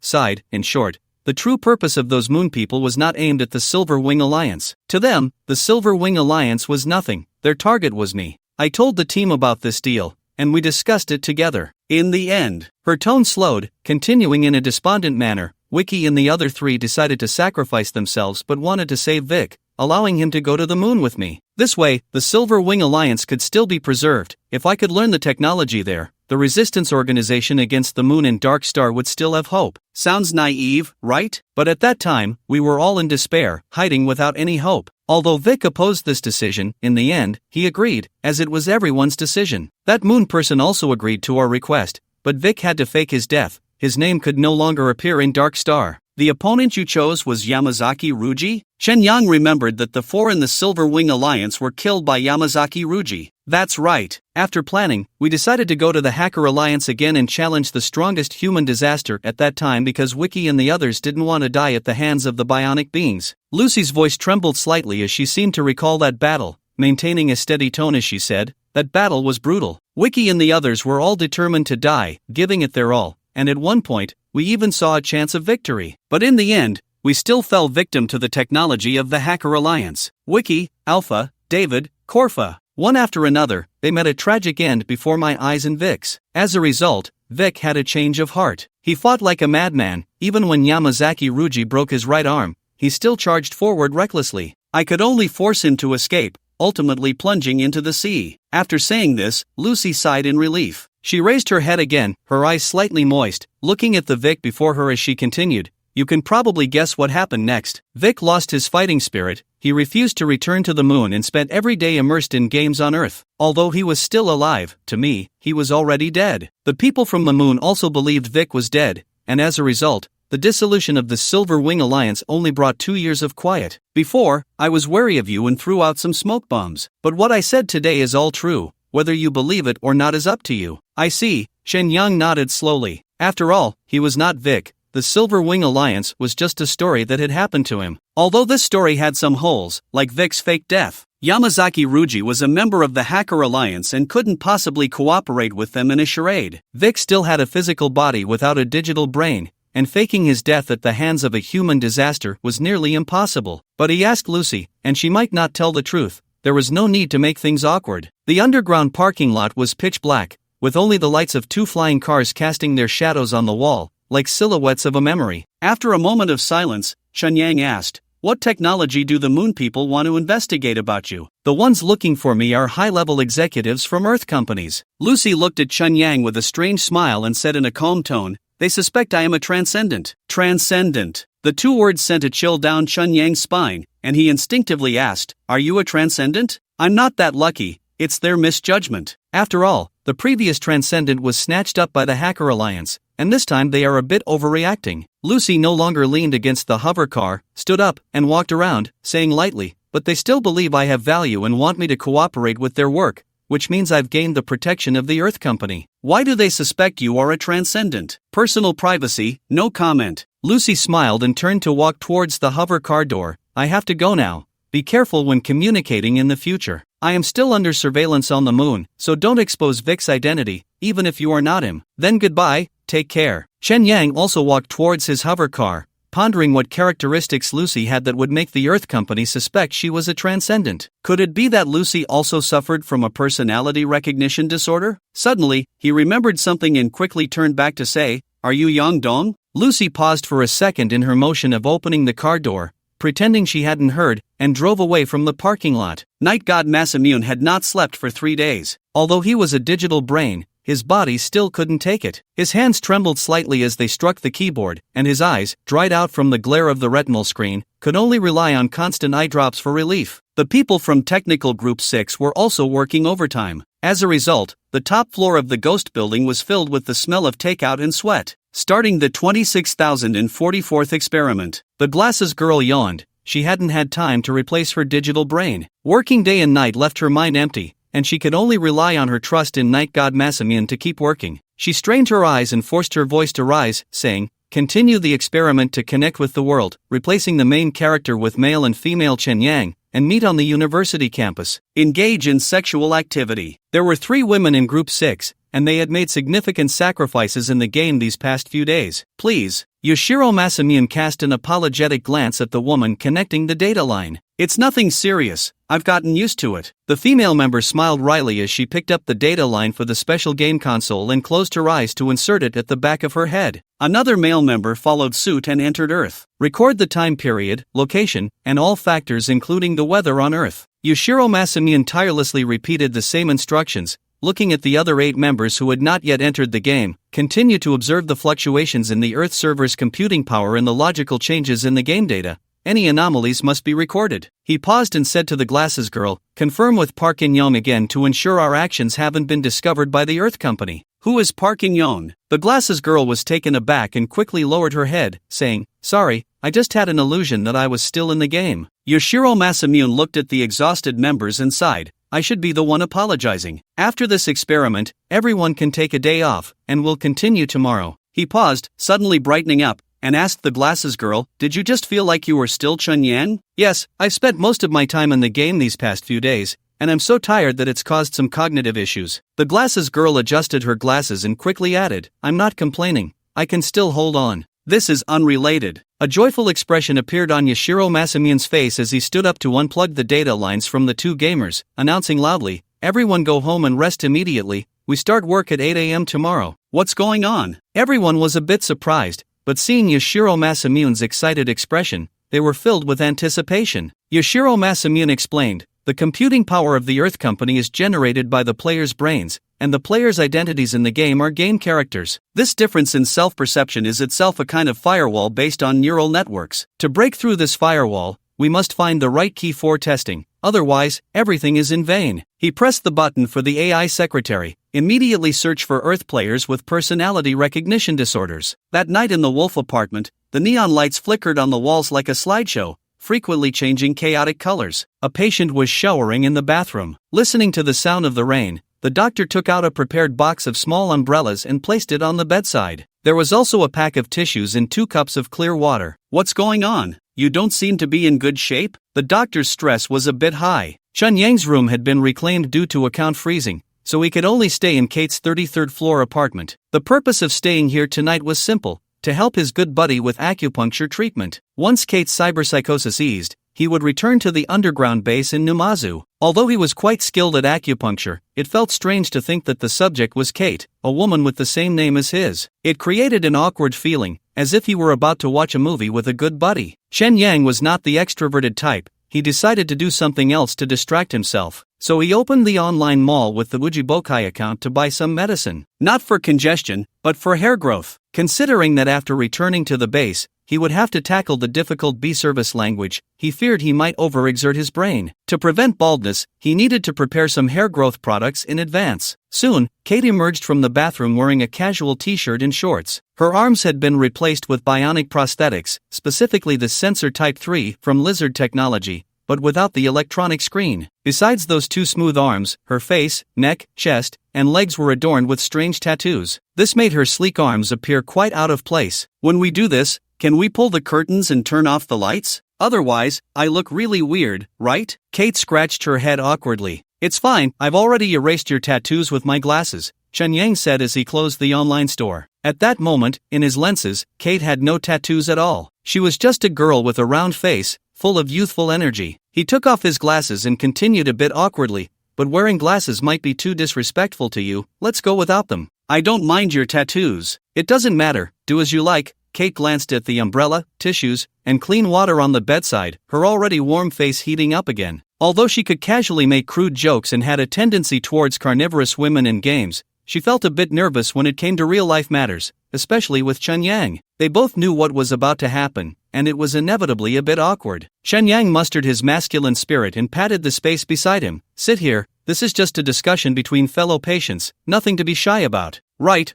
sighed, in short. The true purpose of those moon people was not aimed at the Silver Wing Alliance. To them, the Silver Wing Alliance was nothing. Their target was me. I told the team about this deal, and we discussed it together. In the end, her tone slowed, continuing in a despondent manner. Wiki and the other 3 decided to sacrifice themselves but wanted to save Vic, allowing him to go to the moon with me. This way, the Silver Wing Alliance could still be preserved. If I could learn the technology there, the resistance organization against the moon and Dark Star would still have hope. Sounds naive, right? But at that time, we were all in despair, hiding without any hope. Although Vic opposed this decision, in the end, he agreed, as it was everyone's decision. That moon person also agreed to our request, but Vic had to fake his death. His name could no longer appear in Dark Star. "The opponent you chose was Yamazaki Ruji?" Chen Yang remembered that the 4 in the Silver Wing Alliance were killed by Yamazaki Ruji. "That's right. After planning, we decided to go to the Hacker Alliance again and challenge the strongest human disaster at that time because Wiki and the others didn't want to die at the hands of the bionic beings." Lucy's voice trembled slightly as she seemed to recall that battle, maintaining a steady tone as she said, "That battle was brutal. Wiki and the others were all determined to die, giving it their all, and at one point, we even saw a chance of victory. But in the end, we still fell victim to the technology of the Hacker Alliance. Wiki, Alpha, David, Corfa. One after another, they met a tragic end before my eyes and Vic's. As a result, Vic had a change of heart. He fought like a madman. Even when Yamazaki Ruji broke his right arm, he still charged forward recklessly. I could only force him to escape, ultimately plunging into the sea." After saying this, Lucy sighed in relief. She raised her head again, her eyes slightly moist, looking at the Vic before her as she continued, "You can probably guess what happened next. Vic lost his fighting spirit. He refused to return to the moon and spent every day immersed in games on Earth. Although he was still alive, to me, he was already dead. The people from the moon also believed Vic was dead, and as a result, the dissolution of the Silver Wing Alliance only brought 2 years of quiet. Before, I was wary of you and threw out some smoke bombs. But what I said today is all true. Whether you believe it or not is up to you." "I see." Shen Yang nodded slowly. After all, he was not Vic. The Silver Wing Alliance was just a story that had happened to him. Although this story had some holes, like Vic's fake death. Yamazaki Ruji was a member of the Hacker Alliance and couldn't possibly cooperate with them in a charade. Vic still had a physical body without a digital brain, and faking his death at the hands of a human disaster was nearly impossible. But he asked Lucy, and she might not tell the truth. There was no need to make things awkward. The underground parking lot was pitch black, with only the lights of 2 flying cars casting their shadows on the wall, like silhouettes of a memory. After a moment of silence, Chen Yang asked, "What technology do the moon people want to investigate about you?" "The ones looking for me are high-level executives from Earth companies." Lucy looked at Chen Yang with a strange smile and said in a calm tone, "They suspect I am a transcendent." Transcendent. The 2 words sent a chill down Chen Yang's spine, and he instinctively asked, "Are you a transcendent?" "I'm not that lucky, it's their misjudgment." After all, the previous transcendent was snatched up by the Hacker Alliance, and this time they are a bit overreacting. Lucy no longer leaned against the hover car, stood up, and walked around, saying lightly, "But they still believe I have value and want me to cooperate with their work. which means I've gained the protection of the Earth Company. Why do they suspect you are a transcendent? Personal privacy, no comment. Lucy smiled and turned to walk towards the hover car door. I have to go now. Be careful when communicating in the future. I am still under surveillance on the moon, so don't expose Vic's identity, even if you are not him. Then goodbye, take care. Chen Yang also walked towards his hover car, pondering what characteristics Lucy had that would make the Earth Company suspect she was a transcendent. Could it be that Lucy also suffered from a personality recognition disorder? Suddenly, he remembered something and quickly turned back to say, "Are you Yang Dong?" Lucy paused for a second in her motion of opening the car door, pretending she hadn't heard, and drove away from the parking lot. Night God Masamune had not slept for 3 days. Although he was a digital brain, his body still couldn't take it. His hands trembled slightly as they struck the keyboard, and his eyes, dried out from the glare of the retinal screen, could only rely on constant eye drops for relief. The people from Technical Group 6 were also working overtime. As a result, the top floor of the ghost building was filled with the smell of takeout and sweat. Starting the 26,044th experiment, the glasses girl yawned. She hadn't had time to replace her digital brain. Working day and night left her mind empty, and she could only rely on her trust in Night God Masamune to keep working. She strained her eyes and forced her voice to rise, saying, "Continue the experiment to connect with the world," replacing the main character with male and female Chen Yang, and meet on the university campus. Engage in sexual activity. There were 3 women in Group 6, and they had made significant sacrifices in the game these past few days. Please. Yoshiro Masamune cast an apologetic glance at the woman connecting the data line. It's nothing serious, I've gotten used to it. The female member smiled wryly as she picked up the data line for the special game console and closed her eyes to insert it at the back of her head. Another male member followed suit and entered Earth. Record the time period, location, and all factors including the weather on Earth. Yoshiro Masamune tirelessly repeated the same instructions, looking at the other 8 members who had not yet entered the game. Continue to observe the fluctuations in the Earth server's computing power and the logical changes in the game data. Any anomalies must be recorded. He paused and said to the glasses girl, "Confirm with Park In-young again to ensure our actions haven't been discovered by the Earth Company." Who is Park In-young? The glasses girl was taken aback and quickly lowered her head, saying, "Sorry, I just had an illusion that I was still in the game." Yoshiro Masamune looked at the exhausted members and sighed. I should be the one apologizing. After this experiment, everyone can take a day off, and we'll continue tomorrow. He paused, suddenly brightening up, and asked the glasses girl, "Did you just feel like you were still Chun Yang?" "Yes, I've spent most of my time in the game these past few days, and I'm so tired that it's caused some cognitive issues." The glasses girl adjusted her glasses and quickly added, "I'm not complaining. I can still hold on." This is unrelated. A joyful expression appeared on Yoshiro Masamune's face as he stood up to unplug the data lines from the 2 gamers, announcing loudly, "Everyone go home and rest immediately. We start work at 8 a.m. tomorrow." What's going on? Everyone was a bit surprised, but seeing Yoshiro Masamune's excited expression, they were filled with anticipation. Yoshiro Masamune explained, "The computing power of the Earth Company is generated by the player's brains, and the player's identities in the game are game characters. This difference in self-perception is itself a kind of firewall based on neural networks. To break through this firewall, we must find the right key for testing, otherwise, everything is in vain." He pressed the button for the AI secretary, immediately search for Earth players with personality recognition disorders. That night in the Wolf apartment, the neon lights flickered on the walls like a slideshow, frequently changing chaotic colors. A patient was showering in the bathroom. Listening to the sound of the rain, the doctor took out a prepared box of small umbrellas and placed it on the bedside. There was also a pack of tissues and 2 cups of clear water. What's going on? You don't seem to be in good shape? The doctor's stress was a bit high. Chun Yang's room had been reclaimed due to account freezing, so he could only stay in Kate's 33rd floor apartment. The purpose of staying here tonight was simple, to help his good buddy with acupuncture treatment. Once Kate's cyberpsychosis eased, he would return to the underground base in Numazu. Although he was quite skilled at acupuncture, it felt strange to think that the subject was Kate, a woman with the same name as his. It created an awkward feeling, as if he were about to watch a movie with a good buddy. Chen Yang was not the extroverted type. He decided to do something else to distract himself, so he opened the online mall with the Ujibokai account to buy some medicine. Not for congestion, but for hair growth. Considering that after returning to the base, he would have to tackle the difficult B-service language, he feared he might overexert his brain. To prevent baldness, he needed to prepare some hair growth products in advance. Soon, Kate emerged from the bathroom wearing a casual t-shirt and shorts. Her arms had been replaced with bionic prosthetics, specifically the Sensor Type 3 from Lizard Technology, but without the electronic screen. Besides those two smooth arms, her face, neck, chest, and legs were adorned with strange tattoos. This made her sleek arms appear quite out of place. When we do this, can we pull the curtains and turn off the lights? Otherwise, I look really weird, right? Kate scratched her head awkwardly. It's fine, I've already erased your tattoos with my glasses, Chen Yang said as he closed the online store. At that moment, in his lenses, Kate had no tattoos at all. She was just a girl with a round face, full of youthful energy. He took off his glasses and continued a bit awkwardly, but wearing glasses might be too disrespectful to you, let's go without them. I don't mind your tattoos. It doesn't matter, do as you like. Kate glanced at the umbrella, tissues, and clean water on the bedside, her already warm face heating up again. Although she could casually make crude jokes and had a tendency towards carnivorous women in games, she felt a bit nervous when it came to real-life matters, especially with Chen Yang. They both knew what was about to happen, and it was inevitably a bit awkward. Chen Yang mustered his masculine spirit and patted the space beside him. Sit here, this is just a discussion between fellow patients, nothing to be shy about. Right.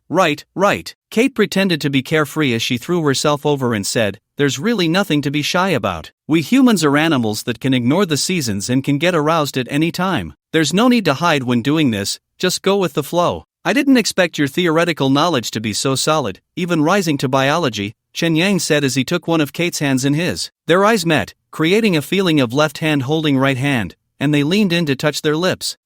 Kate pretended to be carefree as she threw herself over and said, there's really nothing to be shy about. We humans are animals that can ignore the seasons and can get aroused at any time. There's no need to hide when doing this, just go with the flow. I didn't expect your theoretical knowledge to be so solid, even rising to biology, Chen Yang said as he took one of Kate's hands in his. Their eyes met, creating a feeling of left hand holding right hand, and they leaned in to touch their lips.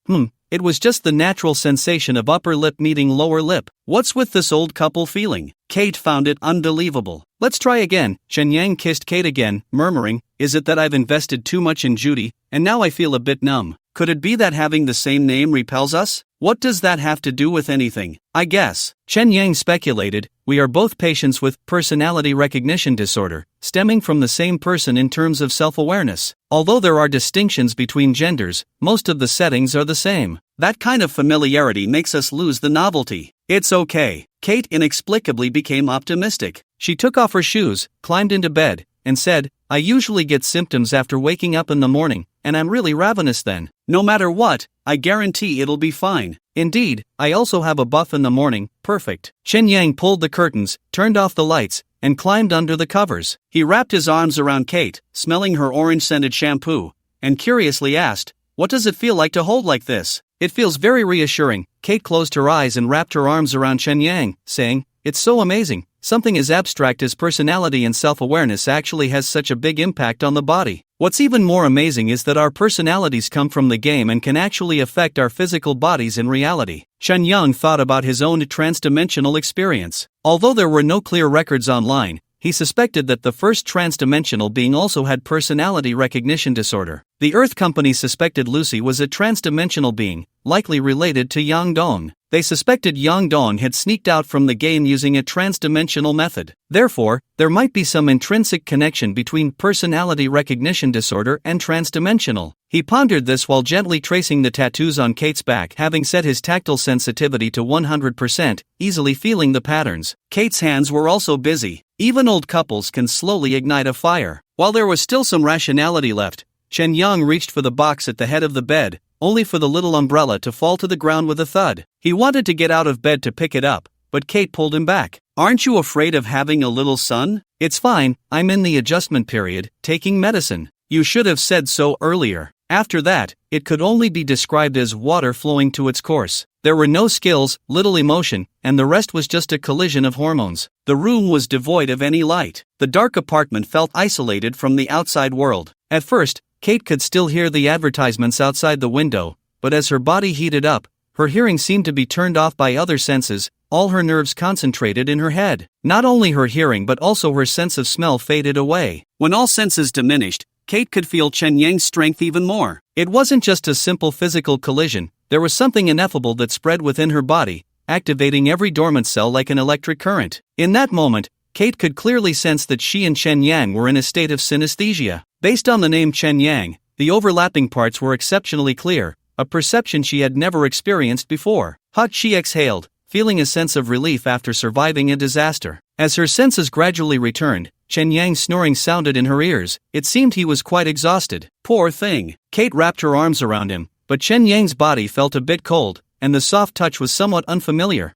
It was just the natural sensation of upper lip meeting lower lip. What's with this old couple feeling? Kate found it unbelievable. Let's try again. Chen Yang kissed Kate again, murmuring, is it that I've invested too much in Judy, and now I feel a bit numb? Could it be that having the same name repels us? What does that have to do with anything? I guess. Chen Yang speculated, we are both patients with personality recognition disorder, stemming from the same person in terms of self-awareness. Although there are distinctions between genders, most of the settings are the same. That kind of familiarity makes us lose the novelty. It's okay. Kate inexplicably became optimistic. She took off her shoes, climbed into bed, and said, I usually get symptoms after waking up in the morning, and I'm really ravenous then. No matter what, I guarantee it'll be fine. Indeed, I also have a buff in the morning, perfect. Chen Yang pulled the curtains, turned off the lights, and climbed under the covers. He wrapped his arms around Kate, smelling her orange-scented shampoo, and curiously asked, what does it feel like to hold like this? It feels very reassuring. Kate closed her eyes and wrapped her arms around Chen Yang, saying, it's so amazing. Something as abstract as personality and self-awareness actually has such a big impact on the body. What's even more amazing is that our personalities come from the game and can actually affect our physical bodies in reality. Chen Yang thought about his own trans-dimensional experience. Although there were no clear records online, he suspected that the first trans-dimensional being also had personality recognition disorder. The Earth Company suspected Lucy was a trans-dimensional being, likely related to Yang Dong. They suspected Yang Dong had sneaked out from the game using a trans-dimensional method. Therefore, there might be some intrinsic connection between personality recognition disorder and trans-dimensional. He pondered this while gently tracing the tattoos on Kate's back, having set his tactile sensitivity to 100%, easily feeling the patterns. Kate's hands were also busy. Even old couples can slowly ignite a fire. While there was still some rationality left, Chen Yang reached for the box at the head of the bed, only for the little umbrella to fall to the ground with a thud. He wanted to get out of bed to pick it up, but Kate pulled him back. Aren't you afraid of having a little son? It's fine, I'm in the adjustment period, taking medicine. You should have said so earlier. After that, it could only be described as water flowing to its course. There were no skills, little emotion, and the rest was just a collision of hormones. The room was devoid of any light. The dark apartment felt isolated from the outside world. At first, Kate could still hear the advertisements outside the window, but as her body heated up, her hearing seemed to be turned off by other senses, all her nerves concentrated in her head. Not only her hearing but also her sense of smell faded away. When all senses diminished, Kate could feel Chen Yang's strength even more. It wasn't just a simple physical collision, there was something ineffable that spread within her body, activating every dormant cell like an electric current. In that moment, Kate could clearly sense that she and Chen Yang were in a state of synesthesia. Based on the name Chen Yang, the overlapping parts were exceptionally clear, a perception she had never experienced before. She exhaled, feeling a sense of relief after surviving a disaster. As her senses gradually returned, Chen Yang's snoring sounded in her ears. It seemed he was quite exhausted. Poor thing. Kate wrapped her arms around him, but Chen Yang's body felt a bit cold, and the soft touch was somewhat unfamiliar.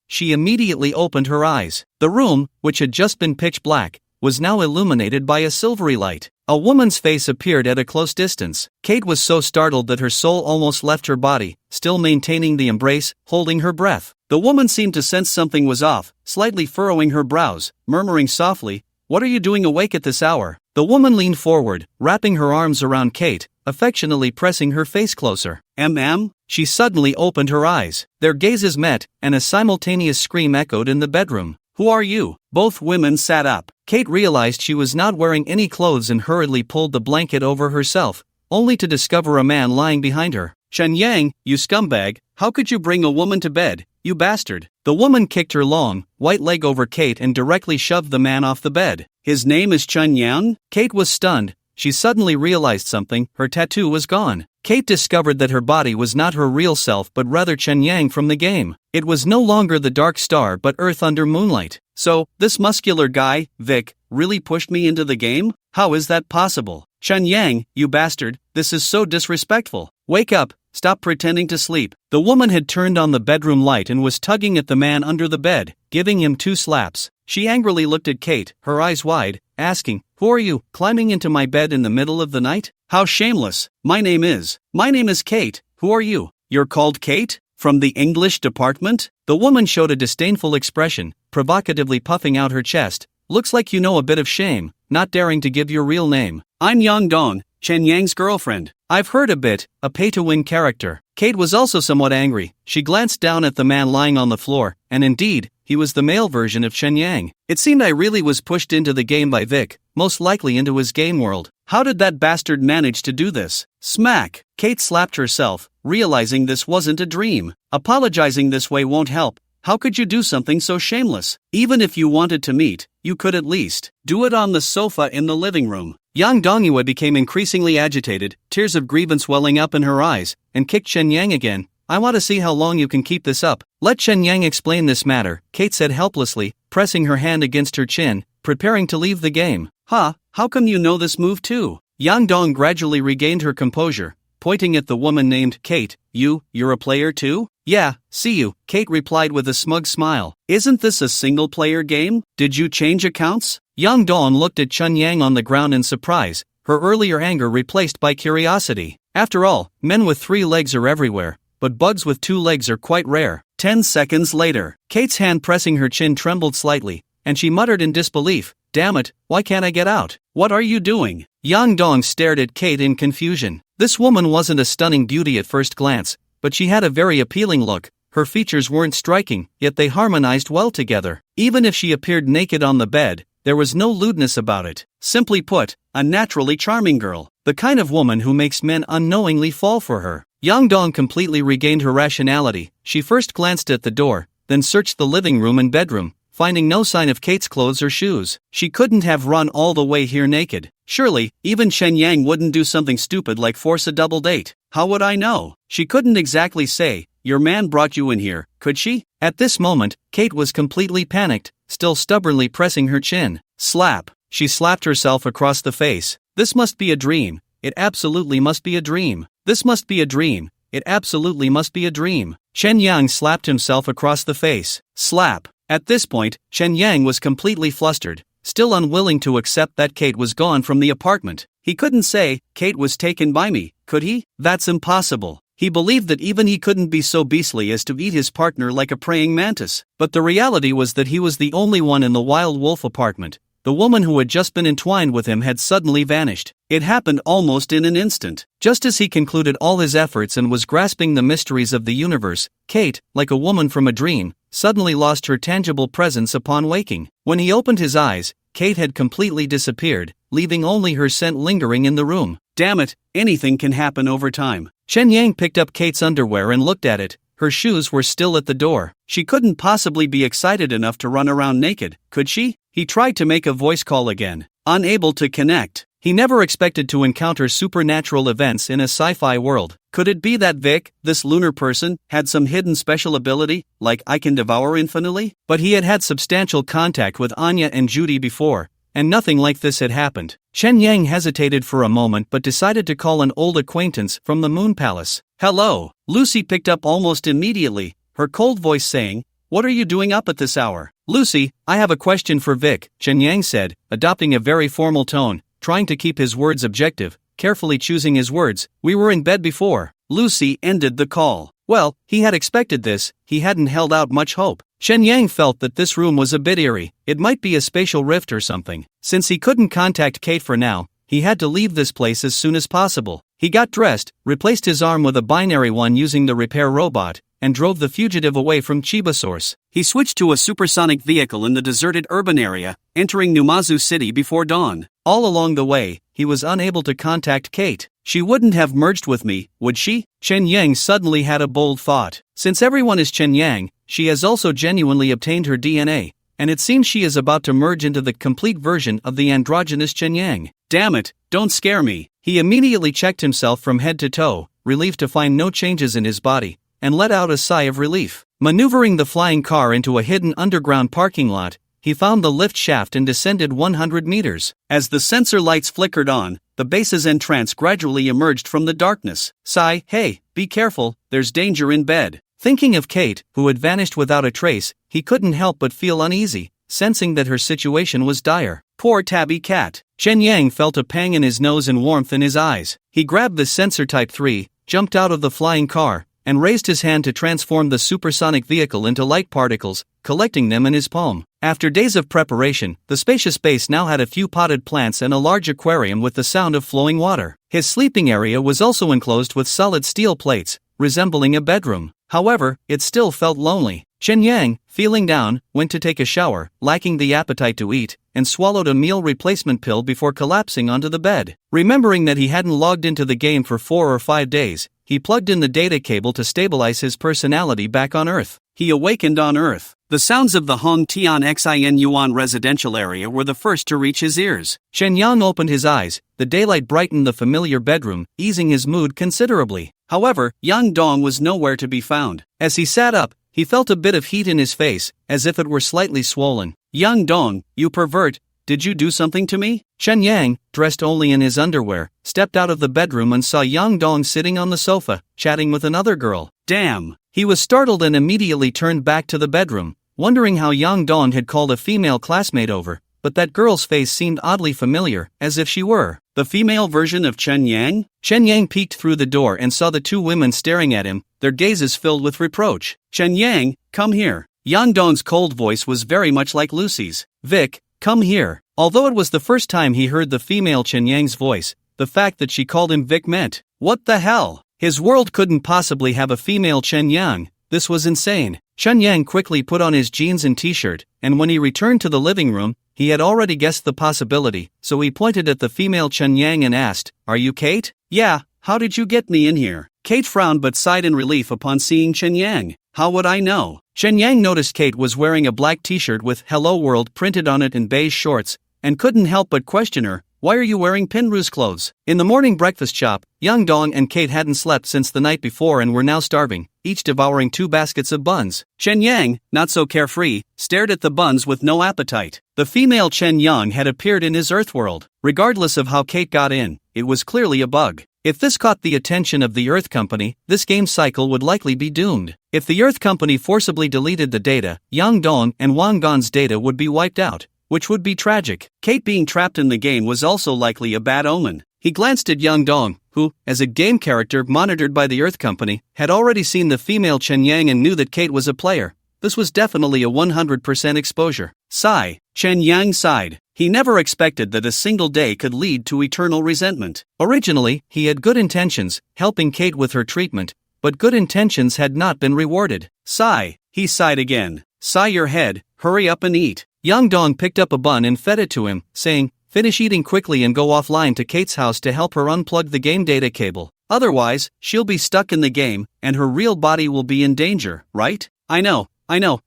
She immediately opened her eyes. The room, which had just been pitch black, was now illuminated by a silvery light. A woman's face appeared at a close distance. Kate was so startled that her soul almost left her body, still maintaining the embrace, holding her breath. The woman seemed to sense something was off, slightly furrowing her brows, murmuring softly, "What are you doing awake at this hour?" The woman leaned forward, wrapping her arms around Kate, affectionately pressing her face closer. "Ma'am?" She suddenly opened her eyes. Their gazes met, and a simultaneous scream echoed in the bedroom. "Who are you?" Both women sat up. Kate realized she was not wearing any clothes and hurriedly pulled the blanket over herself, only to discover a man lying behind her. "Chen Yang, you scumbag, how could you bring a woman to bed, you bastard?" The woman kicked her long, white leg over Kate and directly shoved the man off the bed. "His name is Chen Yang?" Kate was stunned. She suddenly realized something, her tattoo was gone. Kate discovered that her body was not her real self but rather Chen Yang from the game. It was no longer the dark star but Earth under moonlight. "So, this muscular guy, Vic, really pushed me into the game? How is that possible? Chen Yang, you bastard, this is so disrespectful. Wake up, stop pretending to sleep." The woman had turned on the bedroom light and was tugging at the man under the bed, giving him 2 slaps. She angrily looked at Kate, her eyes wide, asking, "Who are you, climbing into my bed in the middle of the night? How shameless. My name is Kate. Who are you?" "You're called Kate? From the English department?" The woman showed a disdainful expression, provocatively puffing out her chest. "Looks like you know a bit of shame, not daring to give your real name." "I'm Yang Dong, Chen Yang's girlfriend." "I've heard a bit, a pay-to-win character." Kate was also somewhat angry. She glanced down at the man lying on the floor, and indeed, he was the male version of Chen Yang. "It seemed I really was pushed into the game by Vic, most likely into his game world. How did that bastard manage to do this?" Smack! Kate slapped herself, realizing this wasn't a dream. Apologizing this way won't help. How could you do something so shameless? Even if you wanted to meet, you could at least do it on the sofa in the living room. Yang Dongyue became increasingly agitated, tears of grievance welling up in her eyes, and kicked Chen Yang again. "I want to see how long you can keep this up. Let Chen Yang explain this matter," Kate said helplessly, pressing her hand against her chin, preparing to leave the game. "Huh, how come you know this move too?" Yang Dong gradually regained her composure, pointing at the woman named Kate. You're a player too?" "Yeah, see you," Kate replied with a smug smile. "Isn't this a single-player game? Did you change accounts?" Yang Dong looked at Chen Yang on the ground in surprise, her earlier anger replaced by curiosity. After all, men with 3 legs are everywhere, but bugs with 2 legs are quite rare. 10 seconds later, Kate's hand pressing her chin trembled slightly, and she muttered in disbelief, "Damn it, why can't I get out? What are you doing?" Yang Dong stared at Kate in confusion. This woman wasn't a stunning beauty at first glance, but she had a very appealing look. Her features weren't striking, yet they harmonized well together. Even if she appeared naked on the bed, there was no lewdness about it. Simply put, a naturally charming girl. The kind of woman who makes men unknowingly fall for her. Yang Dong completely regained her rationality. She first glanced at the door, then searched the living room and bedroom, finding no sign of Kate's clothes or shoes. She couldn't have run all the way here naked. Surely, even Chen Yang wouldn't do something stupid like force a double date. How would I know? She couldn't exactly say, "Your man brought you in here," could she? At this moment, Kate was completely panicked, still stubbornly pressing her chin. Slap! She slapped herself across the face. This must be a dream. It absolutely must be a dream. This must be a dream. It absolutely must be a dream. Chen Yang slapped himself across the face. Slap! At this point, Chen Yang was completely flustered, still unwilling to accept that Kate was gone from the apartment. He couldn't say, "Kate was taken by me," could he? That's impossible. He believed that even he couldn't be so beastly as to eat his partner like a praying mantis. But the reality was that he was the only one in the Wild Wolf apartment. The woman who had just been entwined with him had suddenly vanished. It happened almost in an instant. Just as he concluded all his efforts and was grasping the mysteries of the universe, Kate, like a woman from a dream, suddenly lost her tangible presence upon waking. When he opened his eyes, Kate had completely disappeared, leaving only her scent lingering in the room. Damn it, anything can happen over time. Chen Yang picked up Kate's underwear and looked at it. Her shoes were still at the door. She couldn't possibly be excited enough to run around naked, could she? He tried to make a voice call again, unable to connect. He never expected to encounter supernatural events in a sci-fi world. Could it be that Vic, this lunar person, had some hidden special ability, like I can devour infinitely? But he had had substantial contact with Anya and Judy before, and nothing like this had happened. Chen Yang hesitated for a moment but decided to call an old acquaintance from the Moon Palace. "Hello." Lucy picked up almost immediately, her cold voice saying, what are you doing up at this hour? Lucy, I have a question for Vic, Chen Yang said, adopting a very formal tone, trying to keep his words objective, carefully choosing his words. We were in bed before. Lucy ended the call. Well, he had expected this, he hadn't held out much hope. Chen Yang felt that this room was a bit eerie, it might be a spatial rift or something. Since he couldn't contact Kate for now, he had to leave this place as soon as possible. He got dressed, replaced his arm with a binary one using the repair robot, and drove the fugitive away from Chiba Source. He switched to a supersonic vehicle in the deserted urban area, entering Numazu City before dawn. All along the way, he was unable to contact Kate. She wouldn't have merged with me, would she? Chen Yang suddenly had a bold thought. Since everyone is Chen Yang, she has also genuinely obtained her DNA, and it seems she is about to merge into the complete version of the androgynous Chen Yang. Damn it, don't scare me. He immediately checked himself from head to toe, relieved to find no changes in his body, and let out a sigh of relief. Maneuvering the flying car into a hidden underground parking lot, he found the lift shaft and descended 100 meters. As the sensor lights flickered on, the base's entrance gradually emerged from the darkness. Sigh, hey, be careful, there's danger in bed. Thinking of Kate, who had vanished without a trace, he couldn't help but feel uneasy, sensing that her situation was dire. Poor tabby cat. Chen Yang felt a pang in his nose and warmth in his eyes. He grabbed the sensor Type 3, jumped out of the flying car, and raised his hand to transform the supersonic vehicle into light particles, collecting them in his palm. After days of preparation, the spacious base now had a few potted plants and a large aquarium with the sound of flowing water. His sleeping area was also enclosed with solid steel plates, resembling a bedroom. However, it still felt lonely. Chen Yang, feeling down, went to take a shower, lacking the appetite to eat, and swallowed a meal replacement pill before collapsing onto the bed. Remembering that he hadn't logged into the game for 4 or 5 days, he plugged in the data cable to stabilize his personality back on Earth. He awakened on Earth. The sounds of the Hong Tian Xin Yuan residential area were the first to reach his ears. Chen Yang opened his eyes, the daylight brightened the familiar bedroom, easing his mood considerably. However, Yang Dong was nowhere to be found. As he sat up, he felt a bit of heat in his face, as if it were slightly swollen. Yang Dong, you pervert, did you do something to me? Chen Yang, dressed only in his underwear, stepped out of the bedroom and saw Yang Dong sitting on the sofa, chatting with another girl. Damn! He was startled and immediately turned back to the bedroom, wondering how Yang Dong had called a female classmate over, but that girl's face seemed oddly familiar, as if she were the female version of Chen Yang? Chen Yang peeked through the door and saw the two women staring at him, their gazes filled with reproach. Chen Yang, come here. Yang Dong's cold voice was very much like Lucy's. Vic, come here. Although it was the first time he heard the female Chen Yang's voice, the fact that she called him Vic meant, what the hell? His world couldn't possibly have a female Chen Yang. This was insane. Chen Yang quickly put on his jeans and t-shirt, and when he returned to the living room, he had already guessed the possibility, so he pointed at the female Chen Yang and asked, "Are you Kate?" "Yeah, how did you get me in here?" Kate frowned but sighed in relief upon seeing Chen Yang. "How would I know?" Chen Yang noticed Kate was wearing a black t-shirt with "Hello World" printed on it and beige shorts, and couldn't help but question her, "Why are you wearing Pinru's clothes?" In the morning breakfast shop, Yang Dong and Kate hadn't slept since the night before and were now starving, each devouring 2 baskets of buns. Chen Yang, not so carefree, stared at the buns with no appetite. The female Chen Yang had appeared in his Earth world. Regardless of how Kate got in, it was clearly a bug. If this caught the attention of the Earth Company, this game cycle would likely be doomed. If the Earth Company forcibly deleted the data, Yang Dong and Wang Gan's data would be wiped out, which would be tragic. Kate being trapped in the game was also likely a bad omen. He glanced at Yang Dong, who, as a game character monitored by the Earth Company, had already seen the female Chen Yang and knew that Kate was a player. This was definitely a 100% exposure. Sigh. Chen Yang sighed. He never expected that a single day could lead to eternal resentment. Originally, he had good intentions, helping Kate with her treatment, but good intentions had not been rewarded. Sigh. He sighed again. Sigh your head, hurry up and eat. Yang Dong picked up a bun and fed it to him, saying, "Finish eating quickly and go offline to Kate's house to help her unplug the game data cable. Otherwise, she'll be stuck in the game, and her real body will be in danger, right?" I know.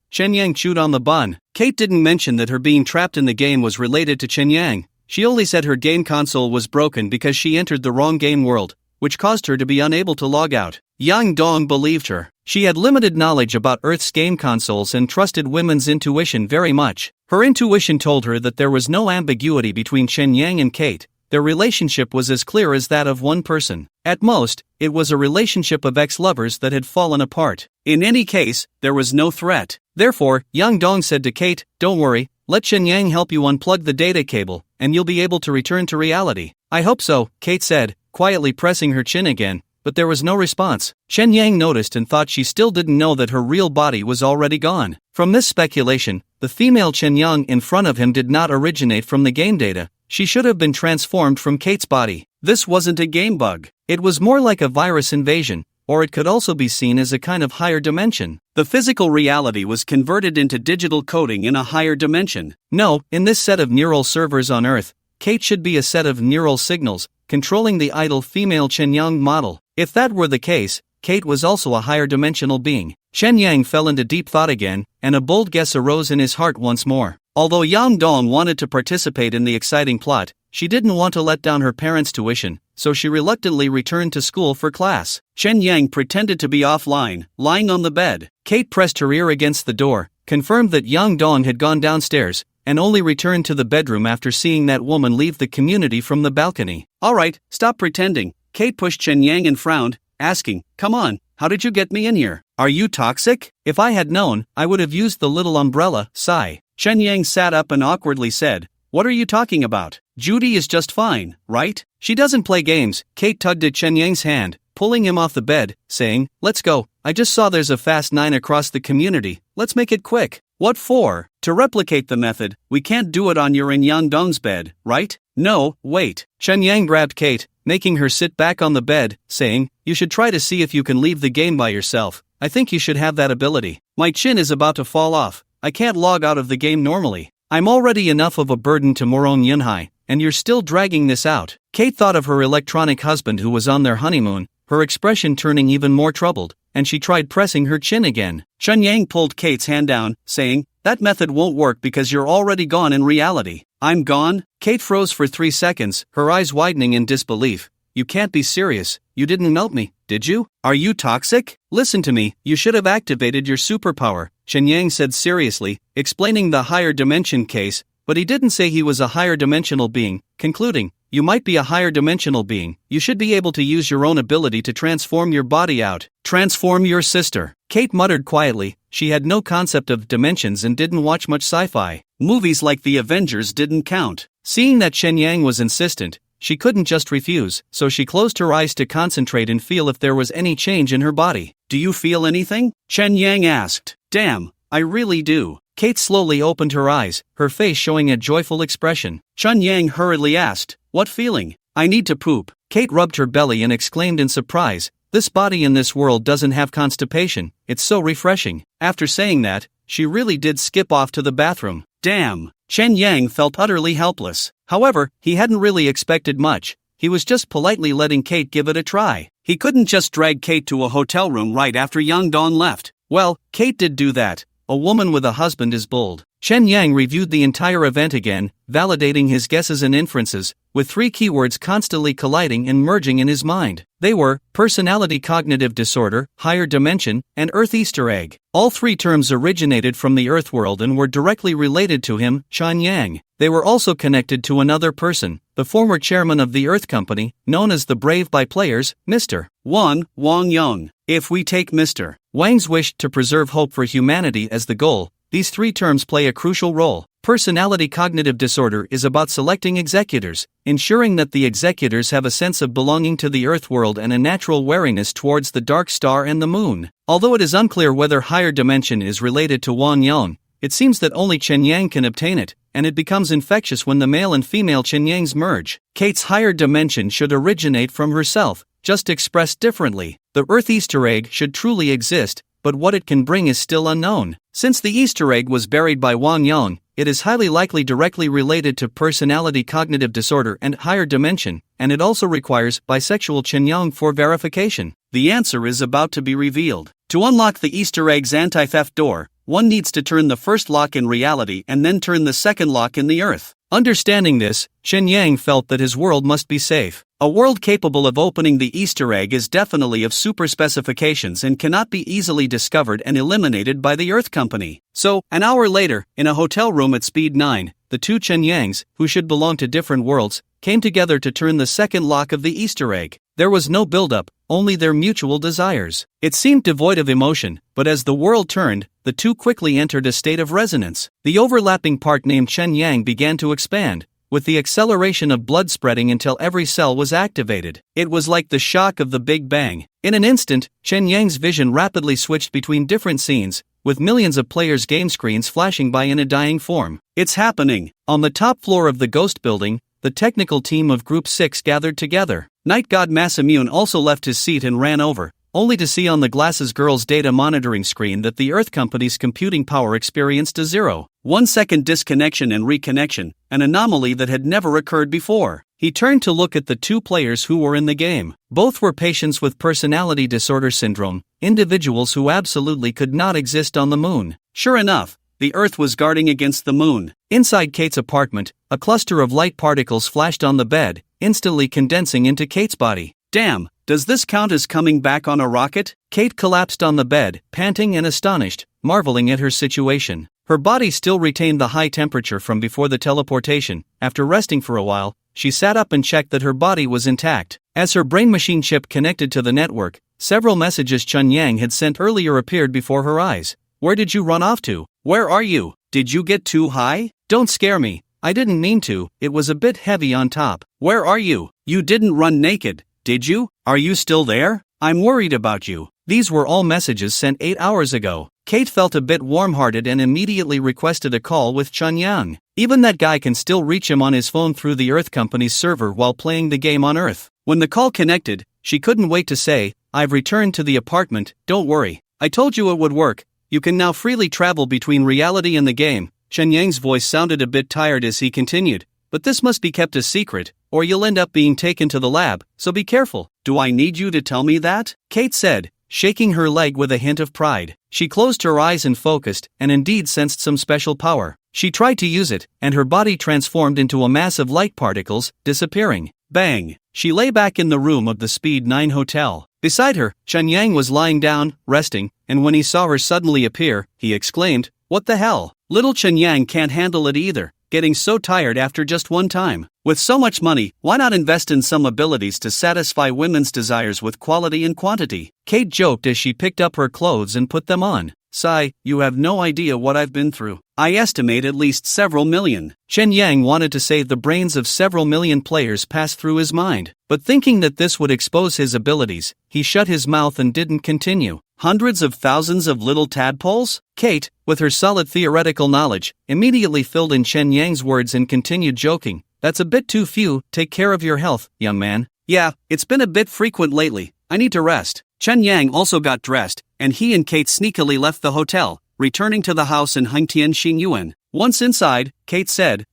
Chen Yang chewed on the bun. Kate didn't mention that her being trapped in the game was related to Chen Yang. She only said her game console was broken because she entered the wrong game world, which caused her to be unable to log out. Yang Dong believed her. She had limited knowledge about Earth's game consoles and trusted women's intuition very much. Her intuition told her that there was no ambiguity between Chen Yang and Kate. Their relationship was as clear as that of one person. At most, it was a relationship of ex-lovers that had fallen apart. In any case, there was no threat. Therefore, Yang Dong said to Kate, "Don't worry, let Chen Yang help you unplug the data cable, and you'll be able to return to reality." "I hope so," Kate said, quietly pressing her chin again, but there was no response. Chen Yang noticed and thought she still didn't know that her real body was already gone. From this speculation, the female Chen Yang in front of him did not originate from the game data. She should have been transformed from Kate's body. This wasn't a game bug. It was more like a virus invasion, or it could also be seen as a kind of higher dimension. The physical reality was converted into digital coding in a higher dimension. No, in this set of neural servers on Earth, Kate should be a set of neural signals, controlling the idle female Chen Yang model. If that were the case, Kate was also a higher dimensional being. Chen Yang fell into deep thought again, and a bold guess arose in his heart once more. Although Yang Dong wanted to participate in the exciting plot, she didn't want to let down her parents' tuition, so she reluctantly returned to school for class. Chen Yang pretended to be offline, lying on the bed. Kate pressed her ear against the door, confirmed that Yang Dong had gone downstairs, and only returned to the bedroom after seeing that woman leave the community from the balcony. "Alright, stop pretending." Kate pushed Chen Yang and frowned, asking, "Come on, how did you get me in here? Are you toxic?" "If I had known, I would have used the little umbrella." Sigh. Chen Yang sat up and awkwardly said, "What are you talking about? Judy is just fine, right? She doesn't play games." Kate tugged at Chen Yang's hand, pulling him off the bed, saying, "Let's go. I just saw there's a fast 9 across the community. Let's make it quick." "What for?" "To replicate the method. We can't do it on your and Yang Dong's bed, right?" "No, wait." Chen Yang grabbed Kate, making her sit back on the bed, saying, "You should try to see if you can leave the game by yourself. I think you should have that ability." "My chin is about to fall off. I can't log out of the game normally. I'm already enough of a burden to Morong Yunhai, and you're still dragging this out." Kate thought of her electronic husband who was on their honeymoon, her expression turning even more troubled, and she tried pressing her chin again. Chen Yang pulled Kate's hand down, saying, "That method won't work because you're already gone in reality." "I'm gone?" Kate froze for 3 seconds, her eyes widening in disbelief. "You can't be serious. You didn't melt me, did you? Are you toxic? Listen to me, you should have activated your superpower," Chen Yang said seriously, explaining the higher dimension case, but he didn't say he was a higher dimensional being, concluding, "You might be a higher dimensional being. You should be able to use your own ability to transform your body out." "Transform your sister," Kate muttered quietly. She had no concept of dimensions and didn't watch much sci-fi. Movies like The Avengers didn't count. Seeing that Chen Yang was insistent, she couldn't just refuse, so she closed her eyes to concentrate and feel if there was any change in her body. "Do you feel anything?" Chen Yang asked. "Damn, I really do." Kate slowly opened her eyes, her face showing a joyful expression. Chen Yang hurriedly asked, "What feeling?" "I need to poop." Kate rubbed her belly and exclaimed in surprise, "This body in this world doesn't have constipation, it's so refreshing." After saying that, she really did skip off to the bathroom. Damn. Chen Yang felt utterly helpless. However, he hadn't really expected much. He was just politely letting Kate give it a try. He couldn't just drag Kate to a hotel room right after Yang Dong left. Well, Kate did do that. A woman with a husband is bold. Chen Yang reviewed the entire event again, validating his guesses and inferences, with 3 keywords constantly colliding and merging in his mind. They were personality cognitive disorder, higher dimension, and Earth Easter egg. All 3 terms originated from the Earth world and were directly related to him, Chen Yang. They were also connected to another person, the former chairman of the Earth Company, known as the Brave by players, Mr. Wang Yang. If we take Mr. Wang's wish to preserve hope for humanity as the goal, these 3 terms play a crucial role. Personality cognitive disorder is about selecting executors, ensuring that the executors have a sense of belonging to the Earth world and a natural wariness towards the dark star and the moon. Although it is unclear whether higher dimension is related to Wang Yang, it seems that only Chen Yang can obtain it, and it becomes infectious when the male and female Chen Yangs merge. Kate's higher dimension should originate from herself, just expressed differently. The Earth Easter egg should truly exist, but what it can bring is still unknown. Since the Easter egg was buried by Wang Yang, it is highly likely directly related to personality cognitive disorder and higher dimension, and it also requires bisexual Chen Yang for verification. The answer is about to be revealed. To unlock the Easter egg's anti-theft door, one needs to turn the first lock in reality and then turn the second lock in the Earth. Understanding this, Chen Yang felt that his world must be safe. A world capable of opening the Easter egg is definitely of super specifications and cannot be easily discovered and eliminated by the Earth Company. So, an hour later, in a hotel room at Speed 9, the 2 Chen Yangs, who should belong to different worlds, came together to turn the second lock of the Easter egg. There was no build-up, only their mutual desires. It seemed devoid of emotion, but as the world turned, the two quickly entered a state of resonance. The overlapping part named Chen Yang began to expand, with the acceleration of blood spreading until every cell was activated. It was like the shock of the Big Bang. In an instant, Chen Yang's vision rapidly switched between different scenes, with millions of players' game screens flashing by in a dying form. It's happening! On the top floor of the Ghost Building, the technical team of Group 6 gathered together. Night God Masamune also left his seat and ran over, only to see on the Glasses Girl's data monitoring screen that the Earth Company's computing power experienced a 0.1 second disconnection and reconnection, an anomaly that had never occurred before. He turned to look at the two players who were in the game. Both were patients with personality disorder syndrome, individuals who absolutely could not exist on the moon. Sure enough, the Earth was guarding against the moon. Inside Kate's apartment, a cluster of light particles flashed on the bed, instantly condensing into Kate's body. Damn, does this count as coming back on a rocket? Kate collapsed on the bed, panting and astonished, marveling at her situation. Her body still retained the high temperature from before the teleportation. After resting for a while, she sat up and checked that her body was intact. As her brain-machine chip connected to the network, several messages Chen Yang had sent earlier appeared before her eyes. Where did you run off to? Where are you? Did you get too high? Don't scare me. I didn't mean to, it was a bit heavy on top. Where are you? You didn't run naked, did you? Are you still there? I'm worried about you. These were all messages sent 8 hours ago. Kate felt a bit warm-hearted and immediately requested a call with Chen Yang. Even that guy can still reach him on his phone through the Earth Company's server while playing the game on Earth. When the call connected, she couldn't wait to say, I've returned to the apartment, don't worry. I told you it would work. You can now freely travel between reality and the game. Chen Yang's voice sounded a bit tired as he continued, but this must be kept a secret, or you'll end up being taken to the lab, so be careful. Do I need you to tell me that? Kate said, shaking her leg with a hint of pride. She closed her eyes and focused, and indeed sensed some special power. She tried to use it, and her body transformed into a mass of light particles, disappearing. Bang! She lay back in the room of the Speed 9 hotel. Beside her, Chen Yang was lying down, resting, and when he saw her suddenly appear, he exclaimed, What the hell? Little Chen Yang can't handle it either, getting so tired after just one time. With so much money, why not invest in some abilities to satisfy women's desires with quality and quantity? Kate joked as she picked up her clothes and put them on. Sigh, you have no idea what I've been through. I estimate at least several million. Chen Yang wanted to save the brains of several million players passed through his mind, but thinking that this would expose his abilities, he shut his mouth and didn't continue. Hundreds of thousands of little tadpoles? Kate, with her solid theoretical knowledge, immediately filled in Chen Yang's words and continued joking. That's a bit too few, take care of your health, young man. Yeah, it's been a bit frequent lately, I need to rest. Chen Yang also got dressed, and he and Kate sneakily left the hotel, returning to the house in Hengtian Xingyuan. Once inside, Kate said,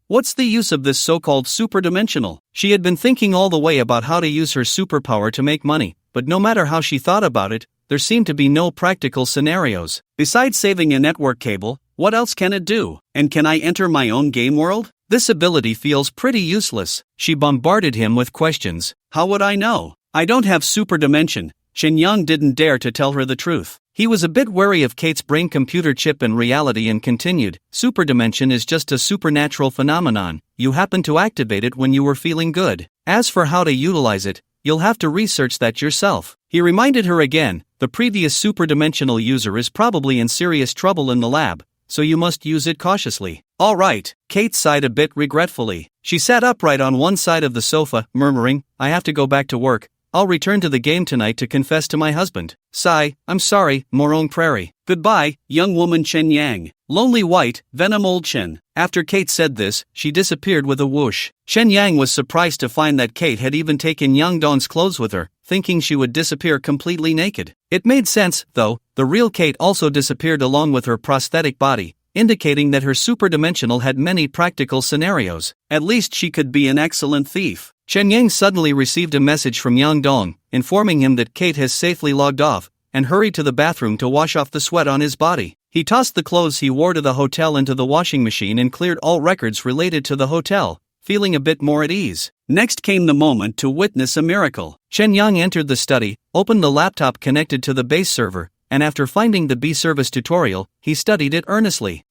what's the use of this so-called superdimensional? She had been thinking all the way about how to use her superpower to make money, but no matter how she thought about it, there seemed to be no practical scenarios. Besides saving a network cable, what else can it do? And can I enter my own game world? This ability feels pretty useless. She bombarded him with questions. How would I know? I don't have super dimension. Chen Yang didn't dare to tell her the truth. He was a bit wary of Kate's brain-computer chip and reality and continued, super dimension is just a supernatural phenomenon. You happen to activate it when you were feeling good. As for how to utilize it, you'll have to research that yourself. He reminded her again, the previous superdimensional user is probably in serious trouble in the lab, so you must use it cautiously. All right, Kate sighed a bit regretfully. She sat upright on one side of the sofa, murmuring, I have to go back to work. I'll return to the game tonight to confess to my husband. Sigh, I'm sorry, Morong Prairie. Goodbye, young woman Chen Yang. Lonely white, venom old Chen. After Kate said this, she disappeared with a whoosh. Chen Yang was surprised to find that Kate had even taken Yang Dong's clothes with her, thinking she would disappear completely naked. It made sense, though. The real Kate also disappeared along with her prosthetic body, indicating that her superdimensional had many practical scenarios. At least she could be an excellent thief. Chen Yang suddenly received a message from Yang Dong, informing him that Kate has safely logged off, and hurried to the bathroom to wash off the sweat on his body. He tossed the clothes he wore to the hotel into the washing machine and cleared all records related to the hotel, feeling a bit more at ease. Next came the moment to witness a miracle. Chen Yang entered the study, opened the laptop connected to the base server, and after finding the B-Service tutorial, he studied it earnestly.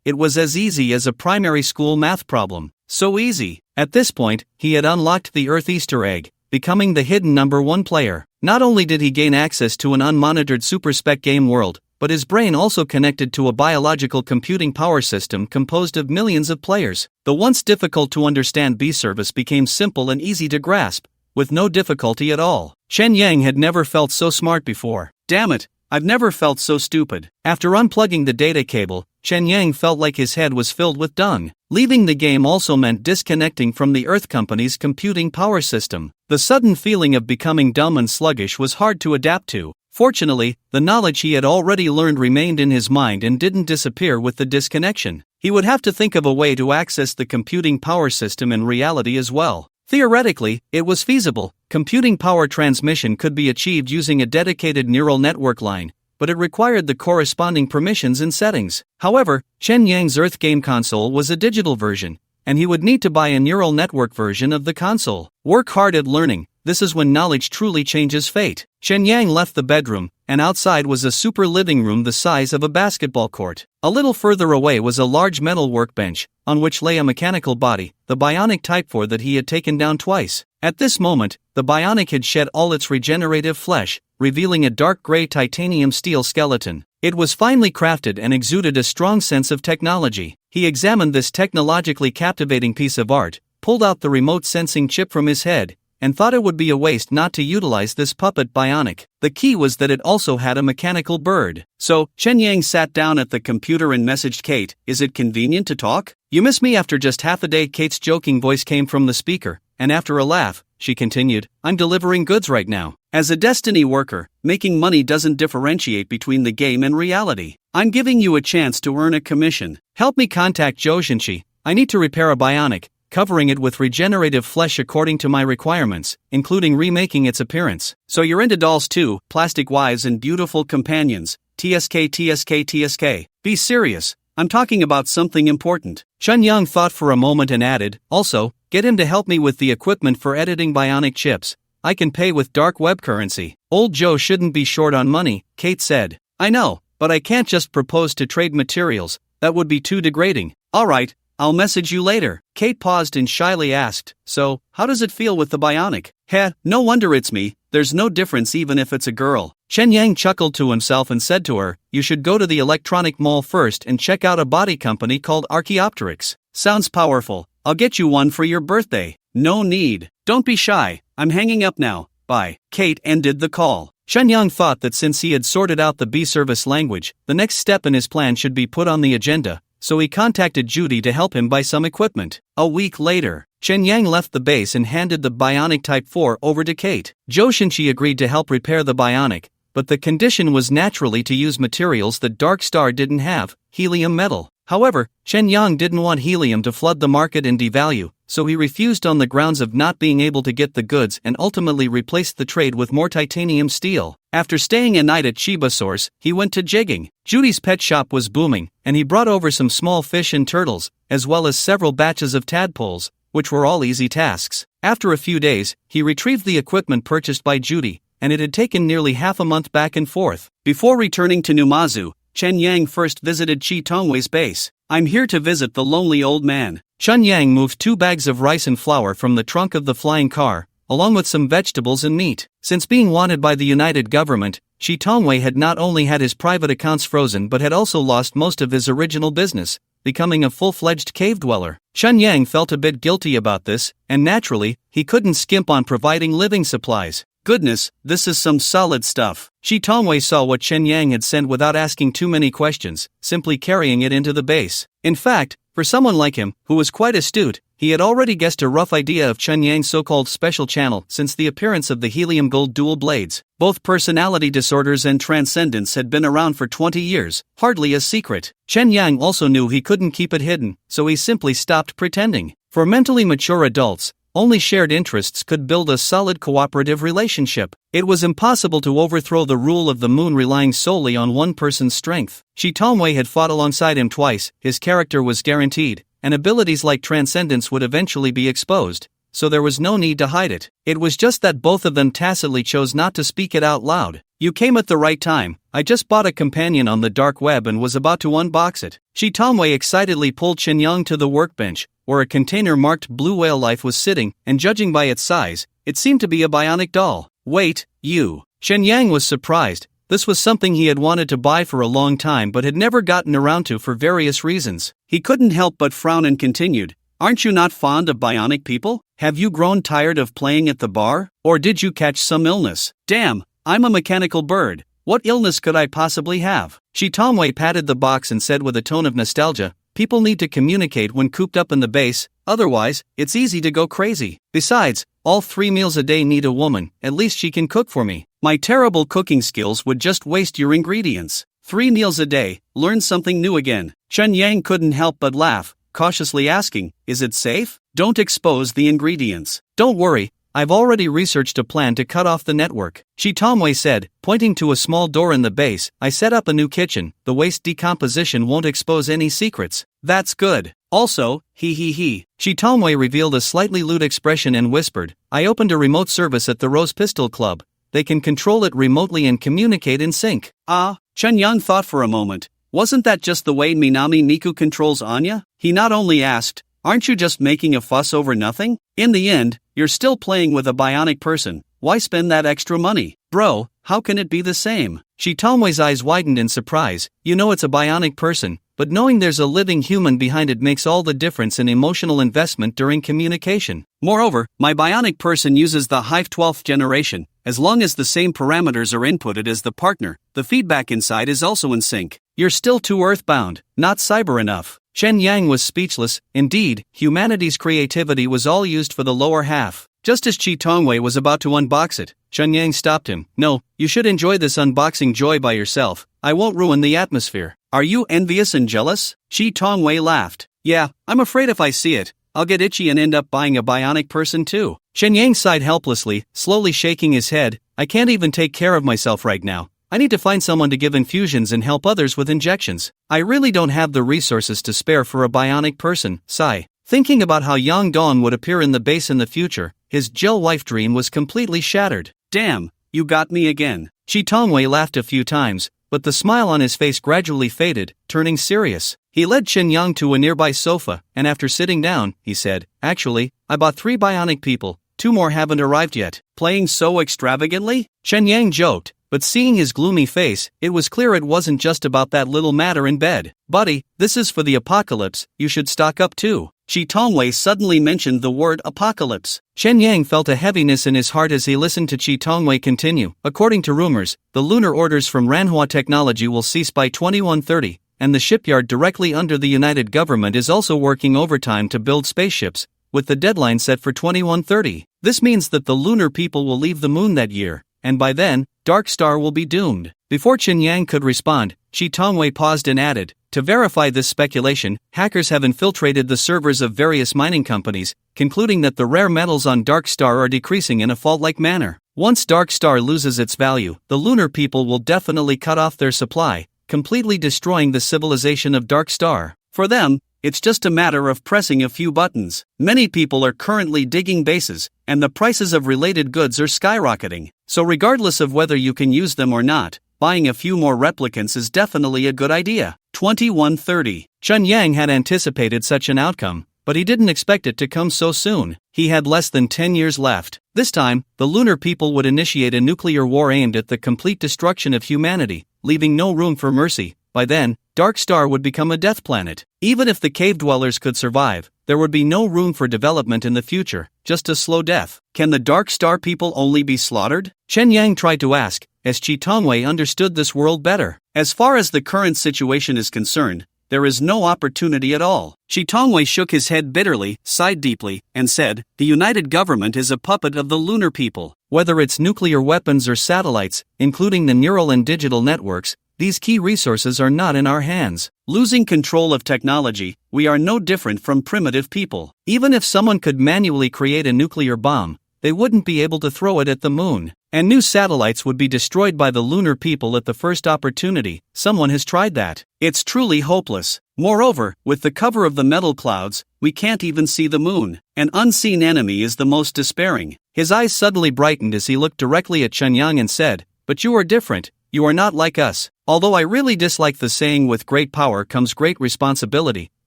It was as easy as a primary school math problem. So easy. At this point, he had unlocked the Earth Easter egg, becoming the hidden #1 player. Not only did he gain access to an unmonitored super-spec game world, but his brain also connected to a biological computing power system composed of millions of players. The once difficult-to-understand B-service became simple and easy to grasp, with no difficulty at all. Chen Yang had never felt so smart before. Damn it, I've never felt so stupid. After unplugging the data cable, Chen Yang felt like his head was filled with dung. Leaving the game also meant disconnecting from the Earth Company's computing power system. The sudden feeling of becoming dumb and sluggish was hard to adapt to. Fortunately, the knowledge he had already learned remained in his mind and didn't disappear with the disconnection. He would have to think of a way to access the computing power system in reality as well. Theoretically, it was feasible. Computing power transmission could be achieved using a dedicated neural network line, but it required the corresponding permissions and settings. However, Chen Yang's Earth game console was a digital version, and he would need to buy a neural network version of the console. Work hard at learning. This is when knowledge truly changes fate. Chen Yang left the bedroom, and outside was a super living room the size of a basketball court. A little further away was a large metal workbench, on which lay a mechanical body, the bionic Type 4 that he had taken down twice. At this moment, the bionic had shed all its regenerative flesh, revealing a dark gray titanium steel skeleton. It was finely crafted and exuded a strong sense of technology. He examined this technologically captivating piece of art, pulled out the remote sensing chip from his head, and thought it would be a waste not to utilize this puppet bionic. The key was that it also had a mechanical bird. So, Chen Yang sat down at the computer and messaged Kate, "Is it convenient to talk? You miss me after just half a day?" Kate's joking voice came from the speaker, and after a laugh, she continued, "I'm delivering goods right now. As a Destiny worker, making money doesn't differentiate between the game and reality. I'm giving you a chance to earn a commission. Help me contact Zhou Xinqi. I need to repair a bionic, covering it with regenerative flesh according to my requirements, including remaking its appearance. So you're into dolls too, plastic wives and beautiful companions. TSK TSK TSK. Be serious, I'm talking about something important." Chen Yang thought for a moment and added, "Also, get him to help me with the equipment for editing bionic chips. I can pay with dark web currency." "Old Joe shouldn't be short on money," Kate said. "I know, but I can't just propose to trade materials, that would be too degrading." "Alright, I'll message you later." Kate paused and shyly asked, "So, how does it feel with the bionic?" "Heh, no wonder it's me, there's no difference even if it's a girl." Chen Yang chuckled to himself and said to her, "You should go to the electronic mall first and check out a body company called Archaeopteryx. Sounds powerful, I'll get you one for your birthday." "No need, don't be shy, I'm hanging up now, bye." Kate ended the call. Chen Yang thought that since he had sorted out the B-service language, the next step in his plan should be put on the agenda, so he contacted Judy to help him buy some equipment. A week later, Chen Yang left the base and handed the bionic Type 4 over to Kate. Zhou Xinqi agreed to help repair the bionic, but the condition was naturally to use materials that Dark Star didn't have, helium metal. However, Chen Yang didn't want helium to flood the market and devalue, so he refused on the grounds of not being able to get the goods and ultimately replaced the trade with more titanium steel. After staying a night at Chiba Source, he went to jigging. Judy's pet shop was booming, and he brought over some small fish and turtles, as well as several batches of tadpoles, which were all easy tasks. After a few days, he retrieved the equipment purchased by Judy, and it had taken nearly half a month back and forth. Before returning to Numazu, Chen Yang first visited Chi Tongwei's base. "I'm here to visit the lonely old man." Chen Yang moved 2 bags of rice and flour from the trunk of the flying car, along with some vegetables and meat. Since being wanted by the United Government, Chi Tongwei had not only had his private accounts frozen but had also lost most of his original business, becoming a full-fledged cave dweller. Chen Yang felt a bit guilty about this, and naturally, he couldn't skimp on providing living supplies. "Goodness, this is some solid stuff." Chi Tongwei saw what Chen Yang had sent without asking too many questions, simply carrying it into the base. In fact, for someone like him, who was quite astute, he had already guessed a rough idea of Chen Yang's so-called special channel since the appearance of the helium gold dual blades. Both personality disorders and transcendence had been around for 20 years, hardly a secret. Chen Yang also knew he couldn't keep it hidden, so he simply stopped pretending. For mentally mature adults, only shared interests could build a solid cooperative relationship. It was impossible to overthrow the rule of the moon relying solely on one person's strength. Shi Tongwei had fought alongside him twice, his character was guaranteed, and abilities like transcendence would eventually be exposed, so there was no need to hide it. It was just that both of them tacitly chose not to speak it out loud. "You came at the right time. I just bought a companion on the dark web and was about to unbox it." Shi Tongwei excitedly pulled Chen Yang to the workbench, where a container marked Blue Whale Life was sitting, and judging by its size, It seemed to be a bionic doll. Wait, you. Shen Yang was surprised. This was something he had wanted to buy for a long time but had never gotten around to for various reasons. He couldn't help but frown and continued. Aren't you not fond of bionic people? Have you grown tired of playing at the bar? Or did you catch some illness? Damn, I'm a mechanical bird. What illness could I possibly have? Shi Tongwei patted the box and said with a tone of nostalgia, people need to communicate when cooped up in the base, otherwise, it's easy to go crazy. Besides, all 3 meals a day need a woman, at least she can cook for me. My terrible cooking skills would just waste your ingredients. 3 meals a day, learn something new again. Chen Yang couldn't help but laugh, cautiously asking, is it safe? Don't expose the ingredients. Don't worry, I've already researched a plan to cut off the network. Shi Tongwei said, pointing to a small door in the base, I set up a new kitchen, the waste decomposition won't expose any secrets. That's good. Also, he. Shi Tongwei revealed a slightly lewd expression and whispered, I opened a remote service at the Rose Pistol Club. They can control it remotely and communicate in sync. Ah, Chen Yang thought for a moment. Wasn't that just the way Minami Miku controls Anya? He not only asked, aren't you just making a fuss over nothing? In the end, you're still playing with a bionic person. Why spend that extra money? Bro, how can it be the same? Shi Tongwei's eyes widened in surprise. You know it's a bionic person, but knowing there's a living human behind it makes all the difference in emotional investment during communication. Moreover, my bionic person uses the Hive 12th generation. As long as the same parameters are inputted as the partner, the feedback inside is also in sync. You're still too earthbound, not cyber enough. Chen Yang was speechless. Indeed, humanity's creativity was all used for the lower half. Just as Shi Tongwei was about to unbox it, Chen Yang stopped him. No, you should enjoy this unboxing joy by yourself. I won't ruin the atmosphere. Are you envious and jealous? Shi Tongwei laughed. Yeah, I'm afraid if I see it, I'll get itchy and end up buying a bionic person too. Chen Yang sighed helplessly, slowly shaking his head. I can't even take care of myself right now. I need to find someone to give infusions and help others with injections. I really don't have the resources to spare for a bionic person. Sigh. Thinking about how Yang Dong would appear in the base in the future, his Jill wife dream was completely shattered. Damn, you got me again. Shi Tongwei laughed a few times, but the smile on his face gradually faded, turning serious. He led Chen Yang to a nearby sofa, and after sitting down, he said, actually, I bought 3 bionic people, 2 more haven't arrived yet. Playing so extravagantly? Chen Yang joked, but seeing his gloomy face, it was clear it wasn't just about that little matter in bed. Buddy, this is for the apocalypse, you should stock up too. Shi Tongwei suddenly mentioned the word apocalypse. Chen Yang felt a heaviness in his heart as he listened to Shi Tongwei continue. According to rumors, the lunar orders from Manhwa technology will cease by 2130, and the shipyard directly under the United Government is also working overtime to build spaceships, with the deadline set for 2130. This means that the lunar people will leave the moon that year, and by then, Dark Star will be doomed. Before Chen Yang could respond, Shi Tongwei paused and added, to verify this speculation, hackers have infiltrated the servers of various mining companies, concluding that the rare metals on Dark Star are decreasing in a fault-like manner. Once Dark Star loses its value, the lunar people will definitely cut off their supply, completely destroying the civilization of Dark Star. For them, it's just a matter of pressing a few buttons. Many people are currently digging bases, and the prices of related goods are skyrocketing. So regardless of whether you can use them or not, buying a few more replicants is definitely a good idea. 2130. Chen Yang had anticipated such an outcome, but he didn't expect it to come so soon. He had less than 10 years left. This time, the lunar people would initiate a nuclear war aimed at the complete destruction of humanity, leaving no room for mercy. By then, Dark Star would become a death planet. Even if the cave dwellers could survive, there would be no room for development in the future, just a slow death. Can the Dark Star people only be slaughtered? Chen Yang tried to ask, as Shi Tongwei understood this world better. As far as the current situation is concerned, there is no opportunity at all. Shi Tongwei shook his head bitterly, sighed deeply, and said, the United Government is a puppet of the lunar people. Whether it's nuclear weapons or satellites, including the neural and digital networks, these key resources are not in our hands. Losing control of technology, we are no different from primitive people. Even if someone could manually create a nuclear bomb, they wouldn't be able to throw it at the moon. And new satellites would be destroyed by the lunar people at the first opportunity. Someone has tried that. It's truly hopeless. Moreover, with the cover of the metal clouds, we can't even see the moon. An unseen enemy is the most despairing. His eyes suddenly brightened as he looked directly at Chen Yang and said, but you are different. You are not like us. Although I really dislike the saying with great power comes great responsibility,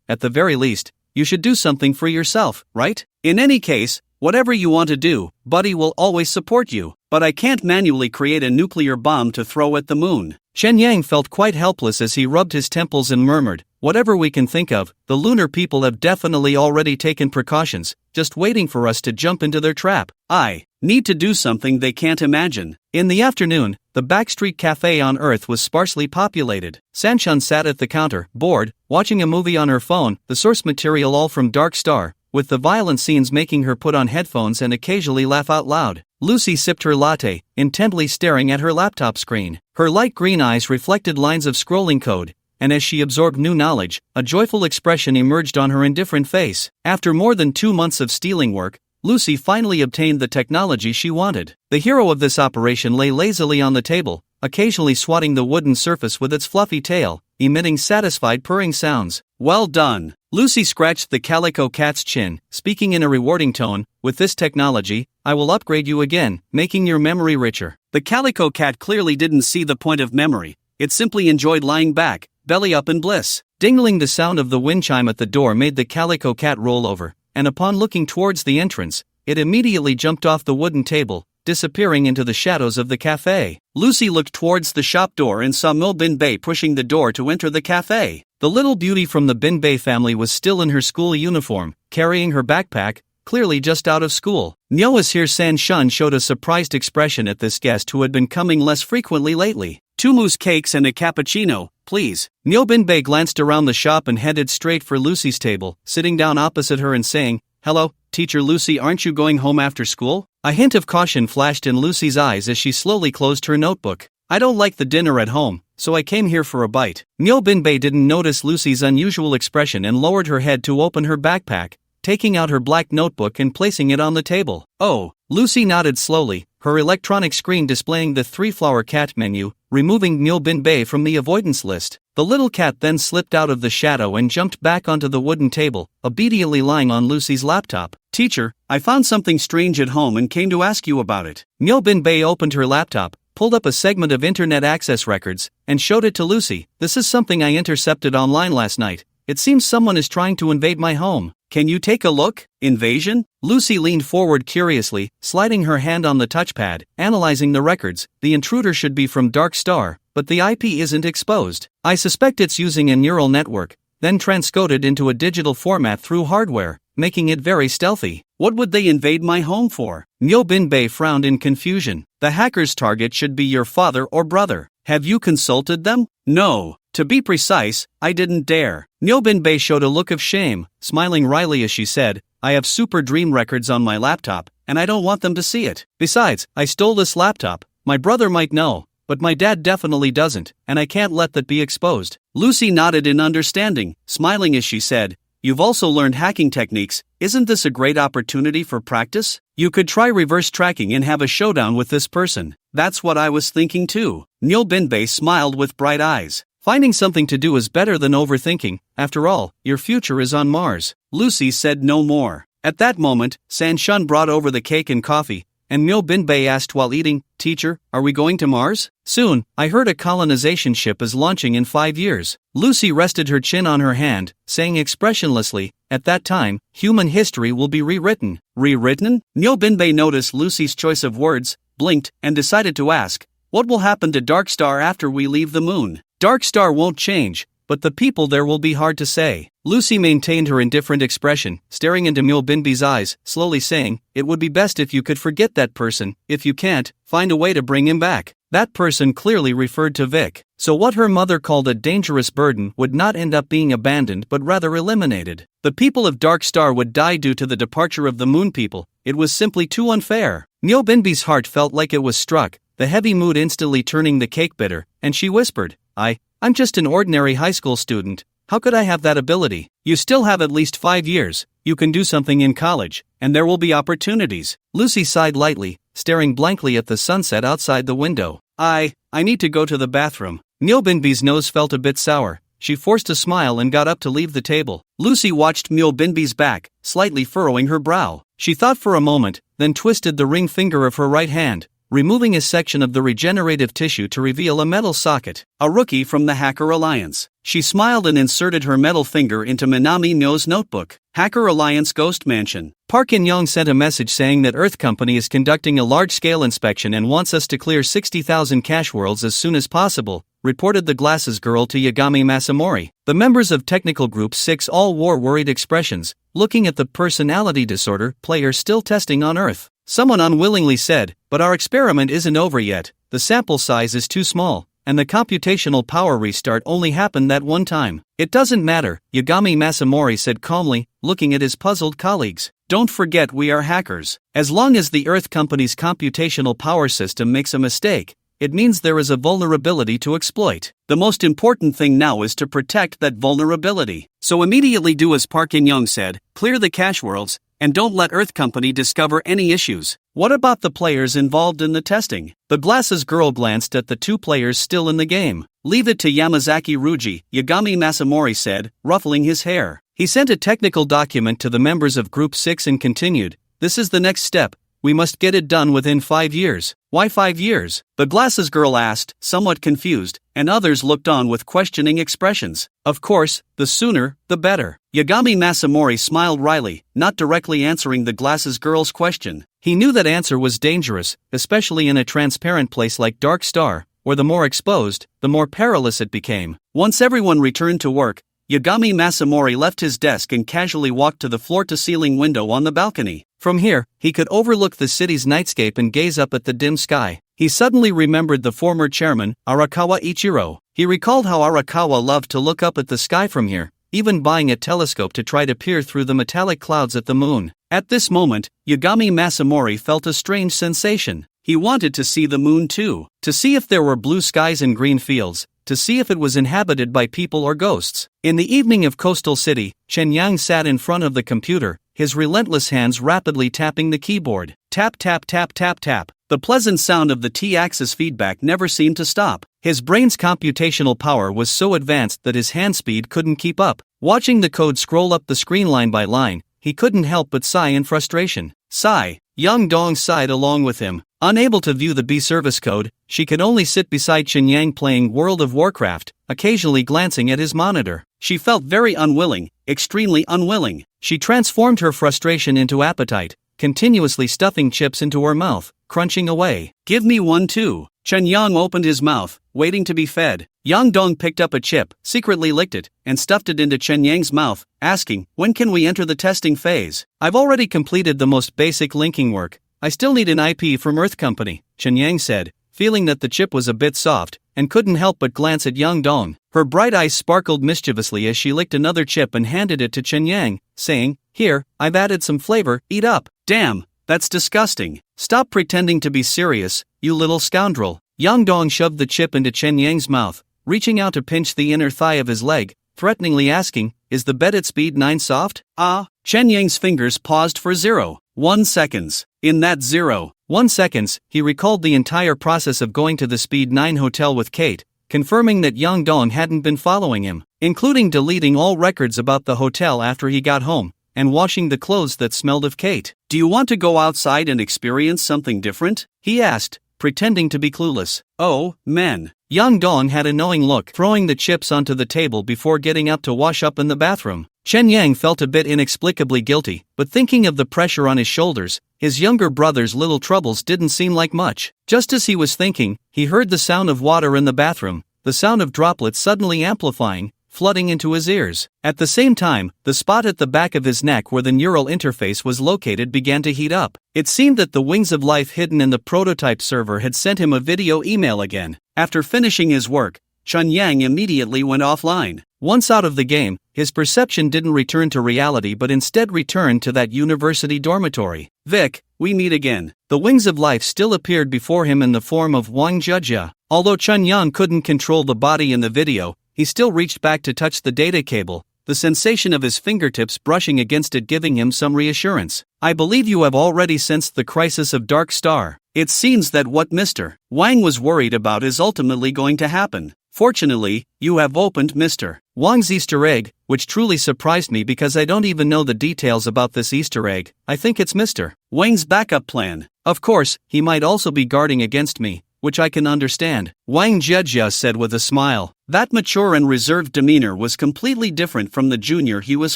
at the very least, you should do something for yourself, right? In any case, Whatever you want to do, Buddy will always support you, but I can't manually create a nuclear bomb to throw at the moon. Shen Yang felt quite helpless as he rubbed his temples and murmured, whatever we can think of, the lunar people have definitely already taken precautions, just waiting for us to jump into their trap. I need to do something they can't imagine. In the afternoon, the backstreet cafe on Earth was sparsely populated. Sanshun sat at the counter, bored, watching a movie on her phone, the source material all from Dark Star, with the violent scenes making her put on headphones and occasionally laugh out loud. Lucy sipped her latte, intently staring at her laptop screen. Her light green eyes reflected lines of scrolling code, and as she absorbed new knowledge, a joyful expression emerged on her indifferent face. After more than 2 months of stealing work, Lucy finally obtained the technology she wanted. The hero of this operation lay lazily on the table, occasionally swatting the wooden surface with its fluffy tail, emitting satisfied purring sounds. Well done. Lucy scratched the calico cat's chin, speaking in a rewarding tone, with this technology, I will upgrade you again, making your memory richer. The calico cat clearly didn't see the point of memory, it simply enjoyed lying back, belly up in bliss. Dingling, the sound of the wind chime at the door made the calico cat roll over, and upon looking towards the entrance, it immediately jumped off the wooden table, disappearing into the shadows of the cafe. Lucy looked towards the shop door and saw Mil Binbei pushing the door to enter the cafe. The little beauty from the Binbei family was still in her school uniform, carrying her backpack, clearly just out of school. Nyoa's here San Shun showed a surprised expression at this guest who had been coming less frequently lately. 2 mousse cakes and a cappuccino, please. Mil Binbei glanced around the shop and headed straight for Lucy's table, sitting down opposite her and saying, Hello, Teacher Lucy, aren't you going home after school? A hint of caution flashed in Lucy's eyes as she slowly closed her notebook. I don't like the dinner at home, so I came here for a bite. Mil Binbei didn't notice Lucy's unusual expression and lowered her head to open her backpack, taking out her black notebook and placing it on the table. Oh, Lucy nodded slowly, her electronic screen displaying the 3-flower cat menu, removing Mil Binbei from the avoidance list. The little cat then slipped out of the shadow and jumped back onto the wooden table, obediently lying on Lucy's laptop. Teacher, I found something strange at home and came to ask you about it. Mil Binbei opened her laptop, pulled up a segment of internet access records, and showed it to Lucy. This is something I intercepted online last night. It seems someone is trying to invade my home. Can you take a look? Invasion? Lucy leaned forward curiously, sliding her hand on the touchpad, analyzing the records. The intruder should be from Dark Star, but the IP isn't exposed. I suspect it's using a neural network, then transcoded into a digital format through hardware, making it very stealthy. What would they invade my home for? Mil Binbei frowned in confusion. The hacker's target should be your father or brother. Have you consulted them? No. To be precise, I didn't dare. Mil Binbei showed a look of shame, smiling wryly as she said, I have Super Dream records on my laptop, and I don't want them to see it. Besides, I stole this laptop. My brother might know, but my dad definitely doesn't, and I can't let that be exposed. Lucy nodded in understanding, smiling as she said, You've also learned hacking techniques. Isn't this a great opportunity for practice? You could try reverse tracking and have a showdown with this person. That's what I was thinking too. Mil Binbei smiled with bright eyes. Finding something to do is better than overthinking. After all, your future is on Mars. Lucy said no more. At that moment, San Shun brought over the cake and coffee, and Mil Binbei asked while eating, Teacher, are we going to Mars? Soon, I heard a colonization ship is launching in 5 years. Lucy rested her chin on her hand, saying expressionlessly, at that time, human history will be rewritten. Rewritten? Mil Binbei noticed Lucy's choice of words, blinked, and decided to ask, what will happen to Dark Star after we leave the moon? Dark Star won't change, but the people there will be hard to say. Lucy maintained her indifferent expression, staring into Mil Binbei's eyes, slowly saying, it would be best if you could forget that person. If you can't, find a way to bring him back. That person clearly referred to Vic. So what her mother called a dangerous burden would not end up being abandoned but rather eliminated. The people of Dark Star would die due to the departure of the moon people. It was simply too unfair. Mil Binbei's heart felt like it was struck, the heavy mood instantly turning the cake bitter, and she whispered, I'm just an ordinary high school student. How could I have that ability? You still have at least 5 years. You can do something in college, and there will be opportunities. Lucy sighed lightly, staring blankly at the sunset outside the window. I need to go to the bathroom. Mil Binbei's nose felt a bit sour. She forced a smile and got up to leave the table. Lucy watched Mil Binbei's back, slightly furrowing her brow. She thought for a moment, then twisted the ring finger of her right hand, removing a section of the regenerative tissue to reveal a metal socket. A rookie from the Hacker Alliance. She smiled and inserted her metal finger into Minami No's notebook. Hacker Alliance Ghost Mansion. Park In-young sent a message saying that Earth Company is conducting a large-scale inspection and wants us to clear 60,000 cache worlds as soon as possible, reported the Glasses Girl to Yagami Masamori. The members of Technical Group 6 all wore worried expressions, looking at the personality disorder player still testing on Earth. Someone unwillingly said, "But our experiment isn't over yet, the sample size is too small, and the computational power restart only happened that one time." "It doesn't matter," Yagami Masamori said calmly, looking at his puzzled colleagues. "Don't forget we are hackers. As long as the Earth Company's computational power system makes a mistake, it means there is a vulnerability to exploit. The most important thing now is to protect that vulnerability. So immediately do as Park In-young said, clear the cache worlds, and don't let Earth Company discover any issues." "What about the players involved in the testing?" The Glasses Girl glanced at the two players still in the game. "Leave it to Yamazaki Ruji," Yagami Masamori said, ruffling his hair. He sent a technical document to the members of Group 6 and continued, "This is the next step. We must get it done within 5 years. "Why 5 years?" the Glasses Girl asked, somewhat confused, and others looked on with questioning expressions. "Of course, the sooner, the better." Yagami Masamori smiled wryly, not directly answering the Glasses Girl's question. He knew that answer was dangerous, especially in a transparent place like Dark Star, where the more exposed, the more perilous it became. Once everyone returned to work, Yagami Masamori left his desk and casually walked to the floor-to-ceiling window on the balcony. From here, he could overlook the city's nightscape and gaze up at the dim sky. He suddenly remembered the former chairman, Arakawa Ichiro. He recalled how Arakawa loved to look up at the sky from here, even buying a telescope to try to peer through the metallic clouds at the moon. At this moment, Yagami Masamori felt a strange sensation. He wanted to see the moon too, to see if there were blue skies and green fields, to see if it was inhabited by people or ghosts. In the evening of Coastal City, Chen Yang sat in front of the computer, his relentless hands rapidly tapping the keyboard. Tap tap tap tap tap. The pleasant sound of the T-axis feedback never seemed to stop. His brain's computational power was so advanced that his hand speed couldn't keep up. Watching the code scroll up the screen line by line, he couldn't help but sigh in frustration. Sigh. Young Dong sighed along with him. Unable to view the B service code, she could only sit beside Chen Yang playing World of Warcraft, occasionally glancing at his monitor. She felt very unwilling, extremely unwilling. She transformed her frustration into appetite, continuously stuffing chips into her mouth, crunching away. "Give me one too." Chen Yang opened his mouth, waiting to be fed. Yang Dong picked up a chip, secretly licked it, and stuffed it into Chen Yang's mouth, asking, "When can we enter the testing phase?" "I've already completed the most basic linking work. I still need an IP from Earth Company," Chen Yang said, feeling that the chip was a bit soft, and couldn't help but glance at Yang Dong. Her bright eyes sparkled mischievously as she licked another chip and handed it to Chen Yang, saying, "Here, I've added some flavor, eat up." "Damn, that's disgusting. Stop pretending to be serious, you little scoundrel." Yang Dong shoved the chip into Chen Yang's mouth, reaching out to pinch the inner thigh of his leg, threateningly asking, "Is the bed at speed 9 soft?" "Ah." Chen Yang's fingers paused for 0.1 seconds. In that 0.1 seconds, he recalled the entire process of going to the Speed 9 hotel with Kate, confirming that Yang Dong hadn't been following him, including deleting all records about the hotel after he got home, and washing the clothes that smelled of Kate. "Do you want to go outside and experience something different?" he asked, pretending to be clueless. "Oh, man." Yang Dong had a knowing look, throwing the chips onto the table before getting up to wash up in the bathroom. Chen Yang felt a bit inexplicably guilty, but thinking of the pressure on his shoulders, his younger brother's little troubles didn't seem like much. Just as he was thinking, he heard the sound of water in the bathroom, the sound of droplets suddenly amplifying, flooding into his ears. At the same time, the spot at the back of his neck where the neural interface was located began to heat up. It seemed that the Wings of Life hidden in the prototype server had sent him a video email again. After finishing his work, Chen Yang immediately went offline. Once out of the game, his perception didn't return to reality but instead returned to that university dormitory. "Vic, we meet again." The Wings of Life still appeared before him in the form of Wang Jia. Although Chen Yang couldn't control the body in the video, he still reached back to touch the data cable, the sensation of his fingertips brushing against it giving him some reassurance. "I believe you have already sensed the crisis of Dark Star. It seems that what Mr. Wang was worried about is ultimately going to happen. Fortunately, you have opened Mr. Wang's Easter egg, which truly surprised me because I don't even know the details about this Easter egg. I think it's Mr. Wang's backup plan. Of course, he might also be guarding against me, which I can understand. Wang Jejia said with a smile. That mature and reserved demeanor was completely different from the junior he was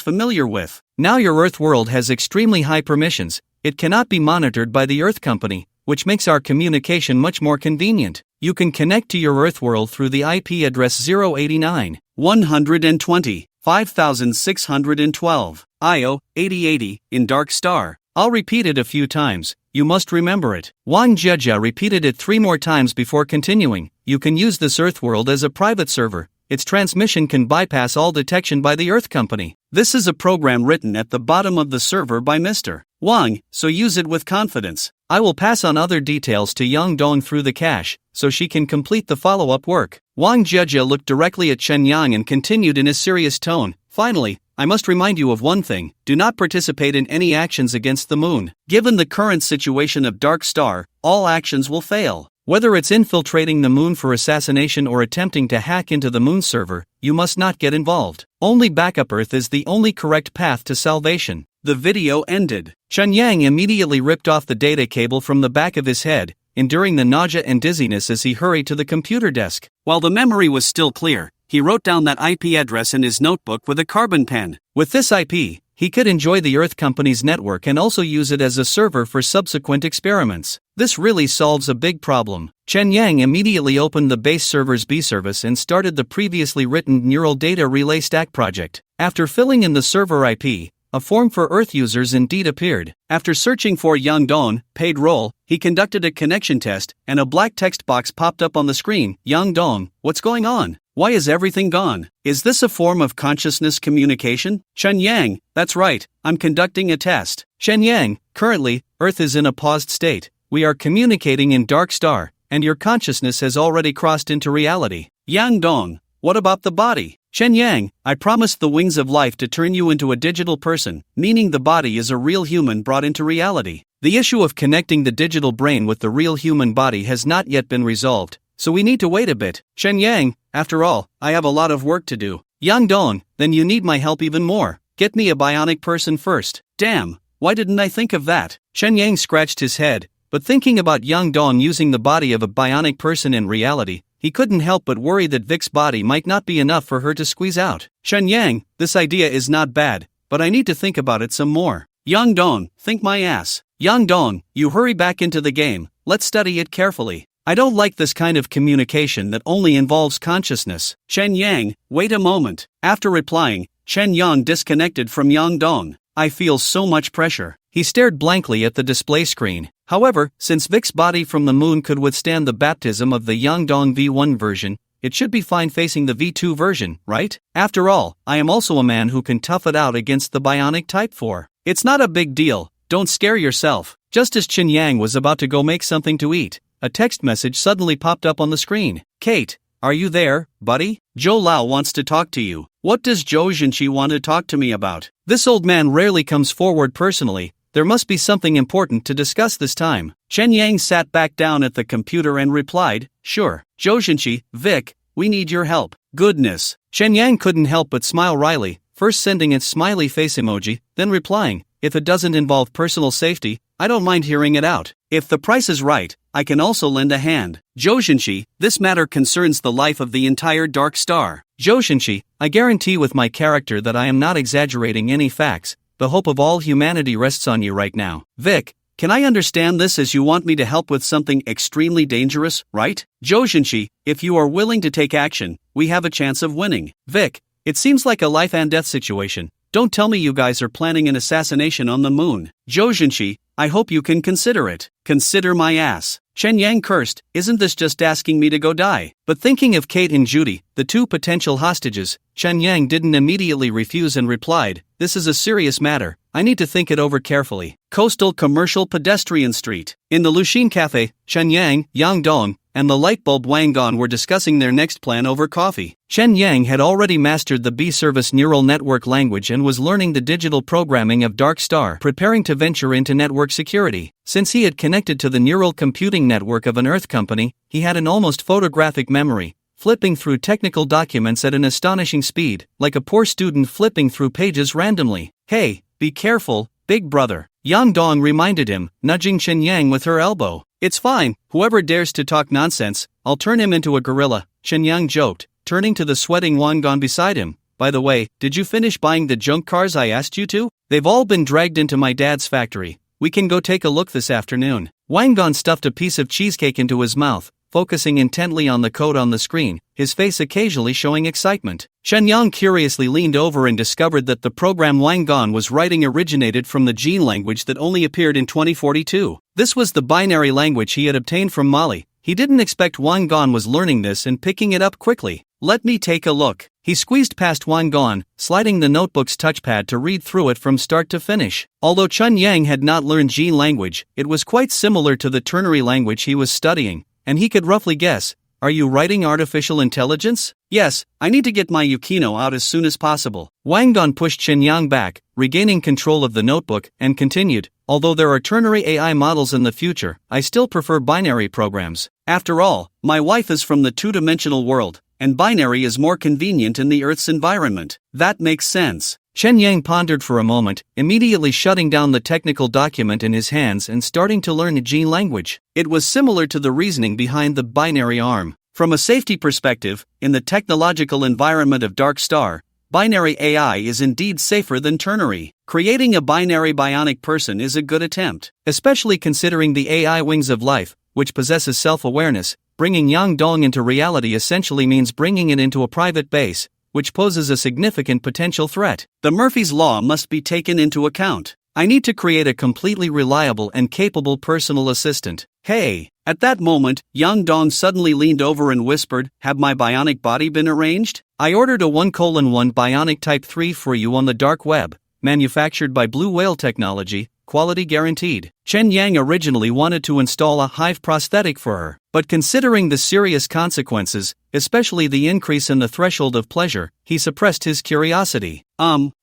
familiar with. Now your Earth world has extremely high permissions. It cannot be monitored by the Earth Company, which makes our communication much more convenient. You can connect to your Earth world through the IP address 089.120.5612, IO 8080 in Dark Star. I'll repeat it a few times. You must remember it. Wang Jejia repeated it 3 more times before continuing. You can use this Earth world as a private server. Its transmission can bypass all detection by the Earth Company. This is a program written at the bottom of the server by Mr. Wang, so use it with confidence. I will pass on other details to Yang Dong through the cache, so she can complete the follow-up work. Wang Jejia looked directly at Chen Yang and continued in a serious tone. Finally, I must remind you of one thing. Do not participate in any actions against the moon. Given the current situation of Dark Star, all actions will fail. Whether it's infiltrating the moon for assassination or attempting to hack into the moon server, you must not get involved. Only backup Earth is the only correct path to salvation. The video ended. Chen Yang immediately ripped off the data cable from the back of his head, enduring the nausea and dizziness as he hurried to the computer desk. While the memory was still clear, he wrote down that IP address in his notebook with a carbon pen. With this IP, he could enjoy the Earth Company's network and also use it as a server for subsequent experiments. This really solves a big problem. Chen Yang immediately opened the base server's B service and started the previously written Neural Data Relay Stack project. After filling in the server IP, a form for Earth users indeed appeared. After searching for Yang Dong, paid role, he conducted a connection test, and a black text box popped up on the screen. Yang Dong, what's going on? Why is everything gone? Is this a form of consciousness communication? Chen Yang, that's right, I'm conducting a test. Chen Yang, currently, Earth is in a paused state. We are communicating in Dark Star, and your consciousness has already crossed into reality. Yang Dong, what about the body? Chen Yang, I promised the wings of life to turn you into a digital person, meaning the body is a real human brought into reality. The issue of connecting the digital brain with the real human body has not yet been resolved, so we need to wait a bit. Chen Yang, after all, I have a lot of work to do. Yang Dong, then you need my help even more. Get me a bionic person first. Damn, why didn't I think of that? Chen Yang scratched his head, but thinking about Yang Dong using the body of a bionic person in reality, he couldn't help but worry that Vic's body might not be enough for her to squeeze out. Chen Yang, this idea is not bad, but I need to think about it some more. Yang Dong, think my ass. Yang Dong, you hurry back into the game, let's study it carefully. I don't like this kind of communication that only involves consciousness. Chen Yang, wait a moment. After replying, Chen Yang disconnected from Yang Dong. I feel so much pressure. He stared blankly at the display screen. However, since Vic's body from the moon could withstand the baptism of the Yang Dong V1 version, it should be fine facing the V2 version, right? After all, I am also a man who can tough it out against the bionic Type 4. It's not a big deal, don't scare yourself. Just as Chen Yang was about to go make something to eat, a text message suddenly popped up on the screen. Kate, are you there, buddy? Zhou Lao wants to talk to you. What does Zhou Zhenqi want to talk to me about? This old man rarely comes forward personally. There must be something important to discuss this time. Chen Yang sat back down at the computer and replied, sure. Zhou Zhenqi, Vic, we need your help. Goodness. Chen Yang couldn't help but smile wryly, first sending a smiley face emoji, then replying, if it doesn't involve personal safety, I don't mind hearing it out. If the price is right, I can also lend a hand. Zhou Zhenqi, this matter concerns the life of the entire Dark Star. Zhou Zhenqi, I guarantee with my character that I am not exaggerating any facts. The hope of all humanity rests on you right now. Vic, can I understand this as you want me to help with something extremely dangerous, right? Zhou Zhenqi, if you are willing to take action, we have a chance of winning. Vic, it seems like a life and death situation. Don't tell me you guys are planning an assassination on the moon. Zhou Zhenqi, I hope you can consider it. Consider my ass. Chen Yang cursed, isn't this just asking me to go die? But thinking of Kate and Judy, the 2 potential hostages, Chen Yang didn't immediately refuse and replied, this is a serious matter, I need to think it over carefully. Coastal Commercial Pedestrian Street. In the Luxin Cafe, Chen Yang, Yang Dong, and the lightbulb Wang Gon were discussing their next plan over coffee. Chen Yang had already mastered the B-Service neural network language and was learning the digital programming of Dark Star, preparing to venture into network security. Since he had connected to the neural computing network of an Earth company, he had an almost photographic memory, flipping through technical documents at an astonishing speed, like a poor student flipping through pages randomly. "Hey, be careful, big brother," Yang Dong reminded him, nudging Chen Yang with her elbow. "It's fine, whoever dares to talk nonsense, I'll turn him into a gorilla," Chen Yang joked, turning to the sweating Wang Gon beside him. "By the way, did you finish buying the junk cars I asked you to? They've all been dragged into my dad's factory. We can go take a look this afternoon." Wang Gon stuffed a piece of cheesecake into his mouth, focusing intently on the code on the screen, his face occasionally showing excitement. Chen Yang curiously leaned over and discovered that the program Wang Gon was writing originated from the Gene language that only appeared in 2042. This was the binary language he had obtained from Mali. He didn't expect Wang Gon was learning this and picking it up quickly. "Let me take a look." He squeezed past Wang Gon, sliding the notebook's touchpad to read through it from start to finish. Although Chen Yang had not learned Gene language, it was quite similar to the ternary language he was studying, and he could roughly guess. "Are you writing artificial intelligence?" "Yes, I need to get my Yukino out as soon as possible." Wang Gon pushed Chen Yang back, regaining control of the notebook, and continued, "Although there are ternary AI models in the future, I still prefer binary programs. After all, my wife is from the two-dimensional world, and binary is more convenient in the Earth's environment." "That makes sense." Chen Yang pondered for a moment, immediately shutting down the technical document in his hands and starting to learn Gene language. It was similar to the reasoning behind the binary arm. From a safety perspective, in the technological environment of Dark Star, binary AI is indeed safer than ternary. Creating a binary bionic person is a good attempt, especially considering the AI wings of life, which possesses self-awareness. Bringing Yang Dong into reality essentially means bringing it into a private base, which poses a significant potential threat. The Murphy's Law must be taken into account. I need to create a completely reliable and capable personal assistant. "Hey!" At that moment, Yang Dong suddenly leaned over and whispered, "Have my bionic body been arranged? I ordered a 1:1 bionic Type 3 for you on the dark web, manufactured by Blue Whale Technology, quality guaranteed." Chen Yang originally wanted to install a hive prosthetic for her, but considering the serious consequences, especially the increase in the threshold of pleasure, he suppressed his curiosity.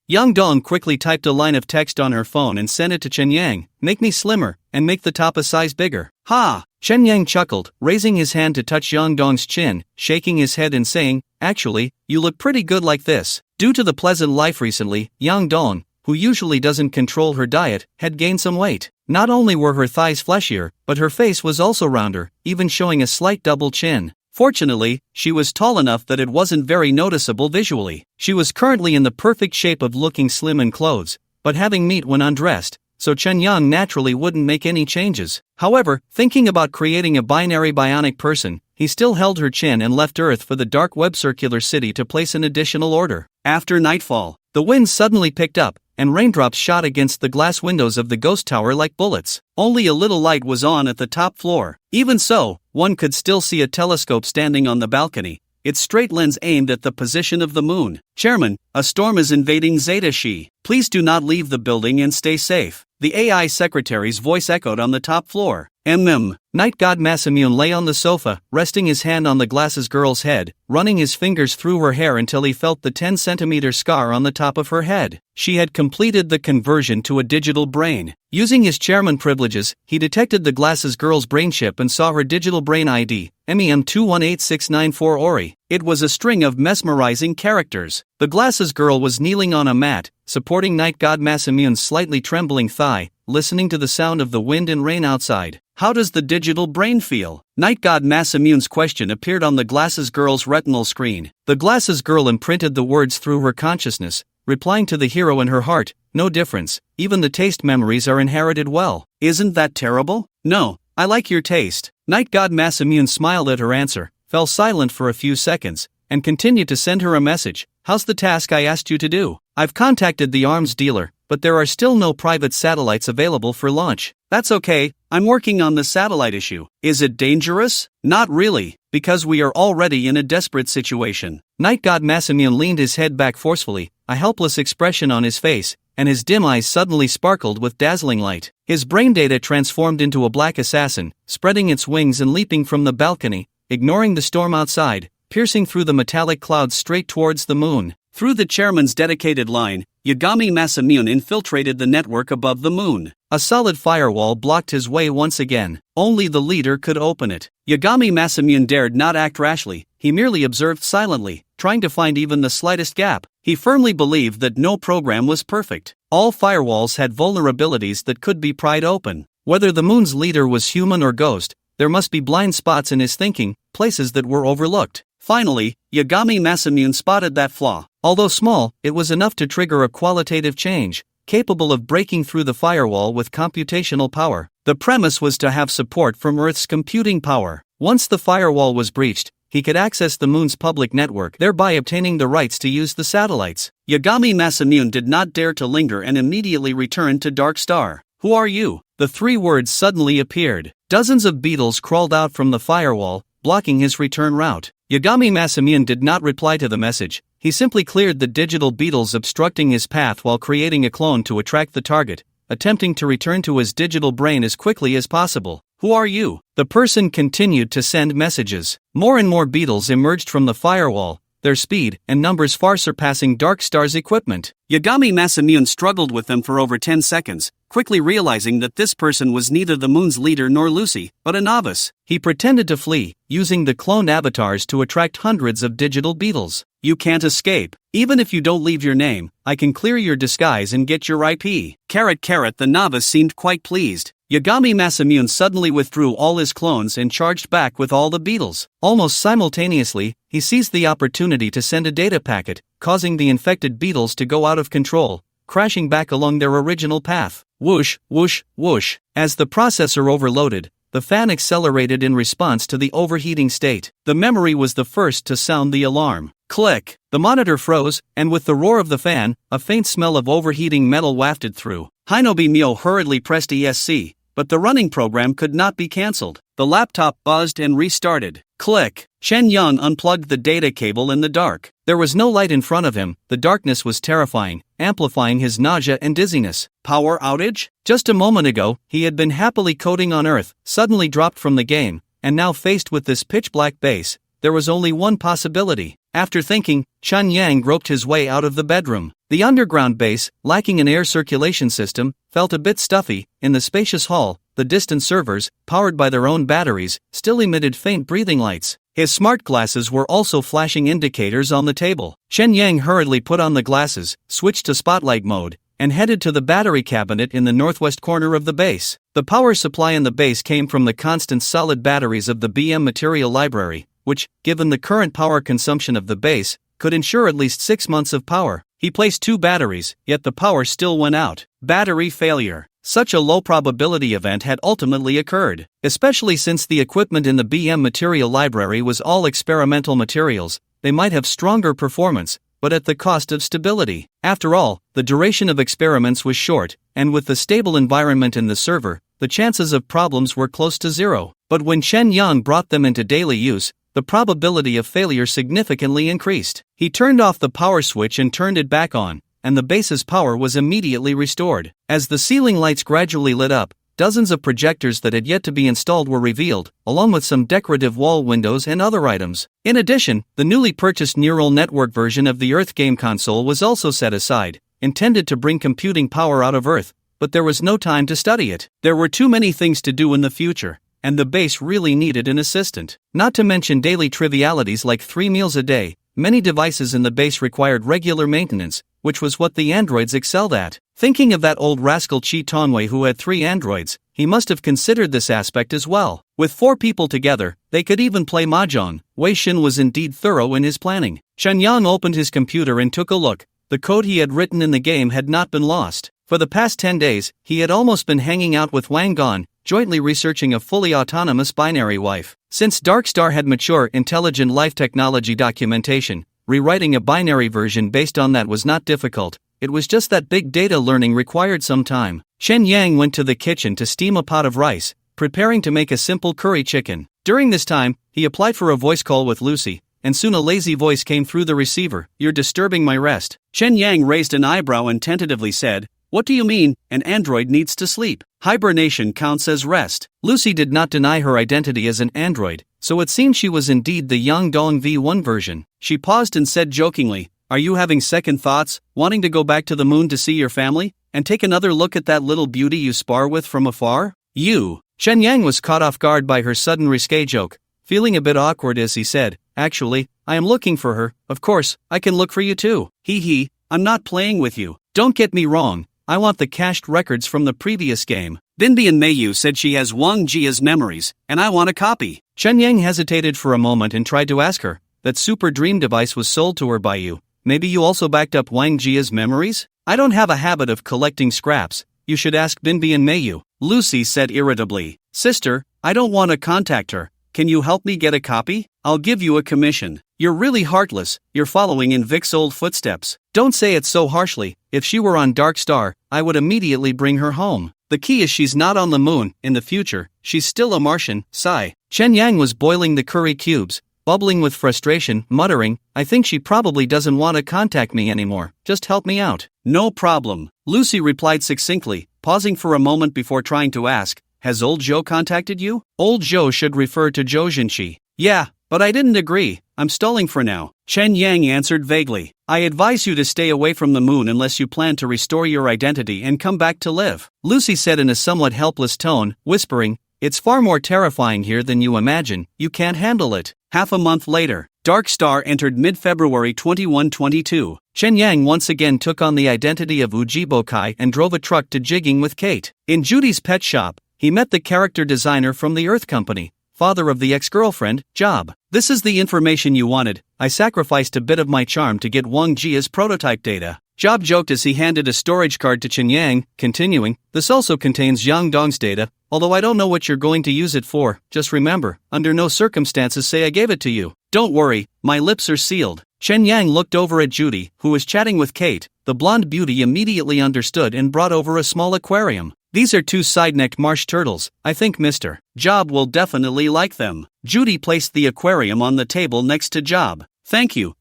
Yang Dong quickly typed a line of text on her phone and sent it to Chen Yang. "Make me slimmer, and make the top a size bigger." "Ha!" Chen Yang chuckled, raising his hand to touch Yang Dong's chin, shaking his head and saying, "Actually, you look pretty good like this." Due to the pleasant life recently, Yang Dong, who usually doesn't control her diet, had gained some weight. Not only were her thighs fleshier, but her face was also rounder, even showing a slight double chin. Fortunately, she was tall enough that it wasn't very noticeable visually. She was currently in the perfect shape of looking slim in clothes, but having meat when undressed, so Chen Yang naturally wouldn't make any changes. However, thinking about creating a binary bionic person, he still held her chin and left Earth for the dark web circular city to place an additional order. After nightfall, the wind suddenly picked up, and raindrops shot against the glass windows of the ghost tower like bullets. Only a little light was on at the top floor. Even so, one could still see a telescope standing on the balcony, its straight lens aimed at the position of the moon. "Chairman, a storm is invading Zeta Shi. Please do not leave the building and stay safe." The AI secretary's voice echoed on the top floor. Night God Masamune lay on the sofa, resting his hand on the glasses girl's head, running his fingers through her hair until he felt the 10-centimeter scar on the top of her head. She had completed the conversion to a digital brain. Using his chairman privileges, he detected the glasses girl's brain chip and saw her digital brain ID, MEM218694 Ori. It was a string of mesmerizing characters. The glasses girl was kneeling on a mat, supporting Night God Masamune's slightly trembling thigh, listening to the sound of the wind and rain outside. "How does the digital brain feel?" Night God Masamune's question appeared on the glasses girl's retinal screen. The glasses girl imprinted the words through her consciousness, replying to the hero in her heart, "No difference, even the taste memories are inherited well." "Isn't that terrible?" "No, I like your taste." Night God Masamune smiled at her answer, fell silent for a few seconds, and continued to send her a message. "How's the task I asked you to do? I've contacted the arms dealer, but there are still no private satellites available for launch." "That's okay, I'm working on the satellite issue." "Is it dangerous?" "Not really, because we are already in a desperate situation." Night God Masamune leaned his head back forcefully, a helpless expression on his face, and his dim eyes suddenly sparkled with dazzling light. His brain data transformed into a black assassin, spreading its wings and leaping from the balcony, ignoring the storm outside, piercing through the metallic clouds straight towards the moon. Through the chairman's dedicated line, Yagami Masamune infiltrated the network above the moon. A solid firewall blocked his way once again. Only the leader could open it. Yagami Masamune dared not act rashly, he merely observed silently, trying to find even the slightest gap. He firmly believed that no program was perfect. All firewalls had vulnerabilities that could be pried open. Whether the moon's leader was human or ghost, there must be blind spots in his thinking, places that were overlooked. Finally, Yagami Masamune spotted that flaw. Although small, it was enough to trigger a qualitative change, capable of breaking through the firewall with computational power. The premise was to have support from Earth's computing power. Once the firewall was breached, he could access the moon's public network, thereby obtaining the rights to use the satellites. Yagami Masamune did not dare to linger and immediately returned to Dark Star. "Who are you?" The three words suddenly appeared. Dozens of beetles crawled out from the firewall, blocking his return route. Yagami Masamune did not reply to the message. He simply cleared the digital beetles obstructing his path while creating a clone to attract the target, attempting to return to his digital brain as quickly as possible. "Who are you?" The person continued to send messages. More and more beetles emerged from the firewall, their speed and numbers far surpassing Dark Star's equipment. Yagami Masamune struggled with them for over 10 seconds, quickly realizing that this person was neither the moon's leader nor Lucy, but a novice. He pretended to flee, using the cloned avatars to attract hundreds of digital beetles. "You can't escape. Even if you don't leave your name, I can clear your disguise and get your IP. The novice seemed quite pleased. Yagami Masamune suddenly withdrew all his clones and charged back with all the beetles. Almost simultaneously, he seized the opportunity to send a data packet, causing the infected beetles to go out of control, crashing back along their original path. Whoosh, whoosh, whoosh. As the processor overloaded, the fan accelerated in response to the overheating state. The memory was the first to sound the alarm. Click! The monitor froze, and with the roar of the fan, a faint smell of overheating metal wafted through. Hinobi Mio hurriedly pressed ESC, but the running program could not be cancelled. The laptop buzzed and restarted. Click! Chen Yang unplugged the data cable in the dark. There was no light in front of him. The darkness was terrifying, amplifying his nausea and dizziness. Power outage? Just a moment ago, he had been happily coding on Earth, suddenly dropped from the game, and now faced with this pitch-black base, there was only one possibility. After thinking, Chen Yang groped his way out of the bedroom. The underground base, lacking an air circulation system, felt a bit stuffy. In the spacious hall, the distant servers, powered by their own batteries, still emitted faint breathing lights. His smart glasses were also flashing indicators on the table. Chen Yang hurriedly put on the glasses, switched to spotlight mode, and headed to the battery cabinet in the northwest corner of the base. The power supply in the base came from the constant solid batteries of the BM material library, which, given the current power consumption of the base, could ensure at least 6 months of power. He placed 2 batteries, yet the power still went out. Battery failure. Such a low probability event had ultimately occurred, especially since the equipment in the BM material library was all experimental materials. They might have stronger performance, but at the cost of stability. After all, the duration of experiments was short, and with the stable environment in the server, the chances of problems were close to zero. But when Chen Yang brought them into daily use, the probability of failure significantly increased. He turned off the power switch and turned it back on, and the base's power was immediately restored. As the ceiling lights gradually lit up, dozens of projectors that had yet to be installed were revealed, along with some decorative wall windows and other items. In addition, the newly purchased neural network version of the Earth game console was also set aside, intended to bring computing power out of Earth, but there was no time to study it. There were too many things to do in the future, and the base really needed an assistant. Not to mention daily trivialities like 3 meals a day. Many devices in the base required regular maintenance, which was what the androids excelled at. Thinking of that old rascal Chi Tonwei who had 3 androids, he must have considered this aspect as well. With 4 people together, they could even play mahjong. Wei Xin was indeed thorough in his planning. Chen Yang opened his computer and took a look. The code he had written in the game had not been lost. For the past 10 days, he had almost been hanging out with Wang Gon, jointly researching a fully autonomous binary wife. Since Darkstar had mature intelligent life technology documentation, rewriting a binary version based on that was not difficult. It was just that big data learning required some time. Chen Yang went to the kitchen to steam a pot of rice, preparing to make a simple curry chicken. During this time, he applied for a voice call with Lucy, and soon a lazy voice came through the receiver. "You're disturbing my rest." Chen Yang raised an eyebrow and tentatively said, "What do you mean, an android needs to sleep? Hibernation counts as rest." Lucy did not deny her identity as an android, so it seemed she was indeed the Yang Dong V1 version. She paused and said jokingly, Are you having second thoughts, wanting to go back to the moon to see your family, and take another look at that little beauty you spar with from afar? You. Chen Yang was caught off guard by her sudden risque joke, feeling a bit awkward as he said, actually, I am looking for her. Of course, I can look for you too. Hee, I'm not playing with you. Don't get me wrong, I want the cached records from the previous game. Binbian Meiyu said she has Wang Jia's memories, and I want a copy. Chen Yang hesitated for a moment and tried to ask her, that super dream device was sold to her by you. Maybe you also backed up Wang Jia's memories? I don't have a habit of collecting scraps. You should ask Binbian Meiyu. Lucy said irritably. Sister, I don't want to contact her. Can you help me get a copy? I'll give you a commission. You're really heartless, you're following in Vic's old footsteps. Don't say it so harshly. If she were on Dark Star, I would immediately bring her home. The key is she's not on the moon. In the future, she's still a Martian. Sigh. Chen Yang was boiling the curry cubes, bubbling with frustration, muttering, I think she probably doesn't want to contact me anymore. Just help me out. No problem. Lucy replied succinctly, pausing for a moment before trying to ask, has old Zhou contacted you? Old Zhou should refer to Zhou Jinshi. Yeah, but I didn't agree. I'm stalling for now. Chen Yang answered vaguely. I advise you to stay away from the moon unless you plan to restore your identity and come back to live. Lucy said in a somewhat helpless tone, whispering, it's far more terrifying here than you imagine. You can't handle it. Half a month later, Dark Star entered mid-February 2122. Chen Yang once again took on the identity of Ujibo Kai and drove a truck to Jigging with Kate. In Judy's pet shop, he met the character designer from the Earth Company, father of the ex-girlfriend, Job. This is the information you wanted. I sacrificed a bit of my charm to get Wang Jia's prototype data. Job joked as he handed a storage card to Chen Yang, continuing, this also contains Yang Dong's data, although I don't know what you're going to use it for. Just remember, under no circumstances say I gave it to you. Don't worry, my lips are sealed. Chen Yang looked over at Judy, who was chatting with Kate. The blonde beauty immediately understood and brought over a small aquarium. These are 2 side-necked marsh turtles. I think Mr. Job will definitely like them. Judy placed the aquarium on the table next to Job. Thank you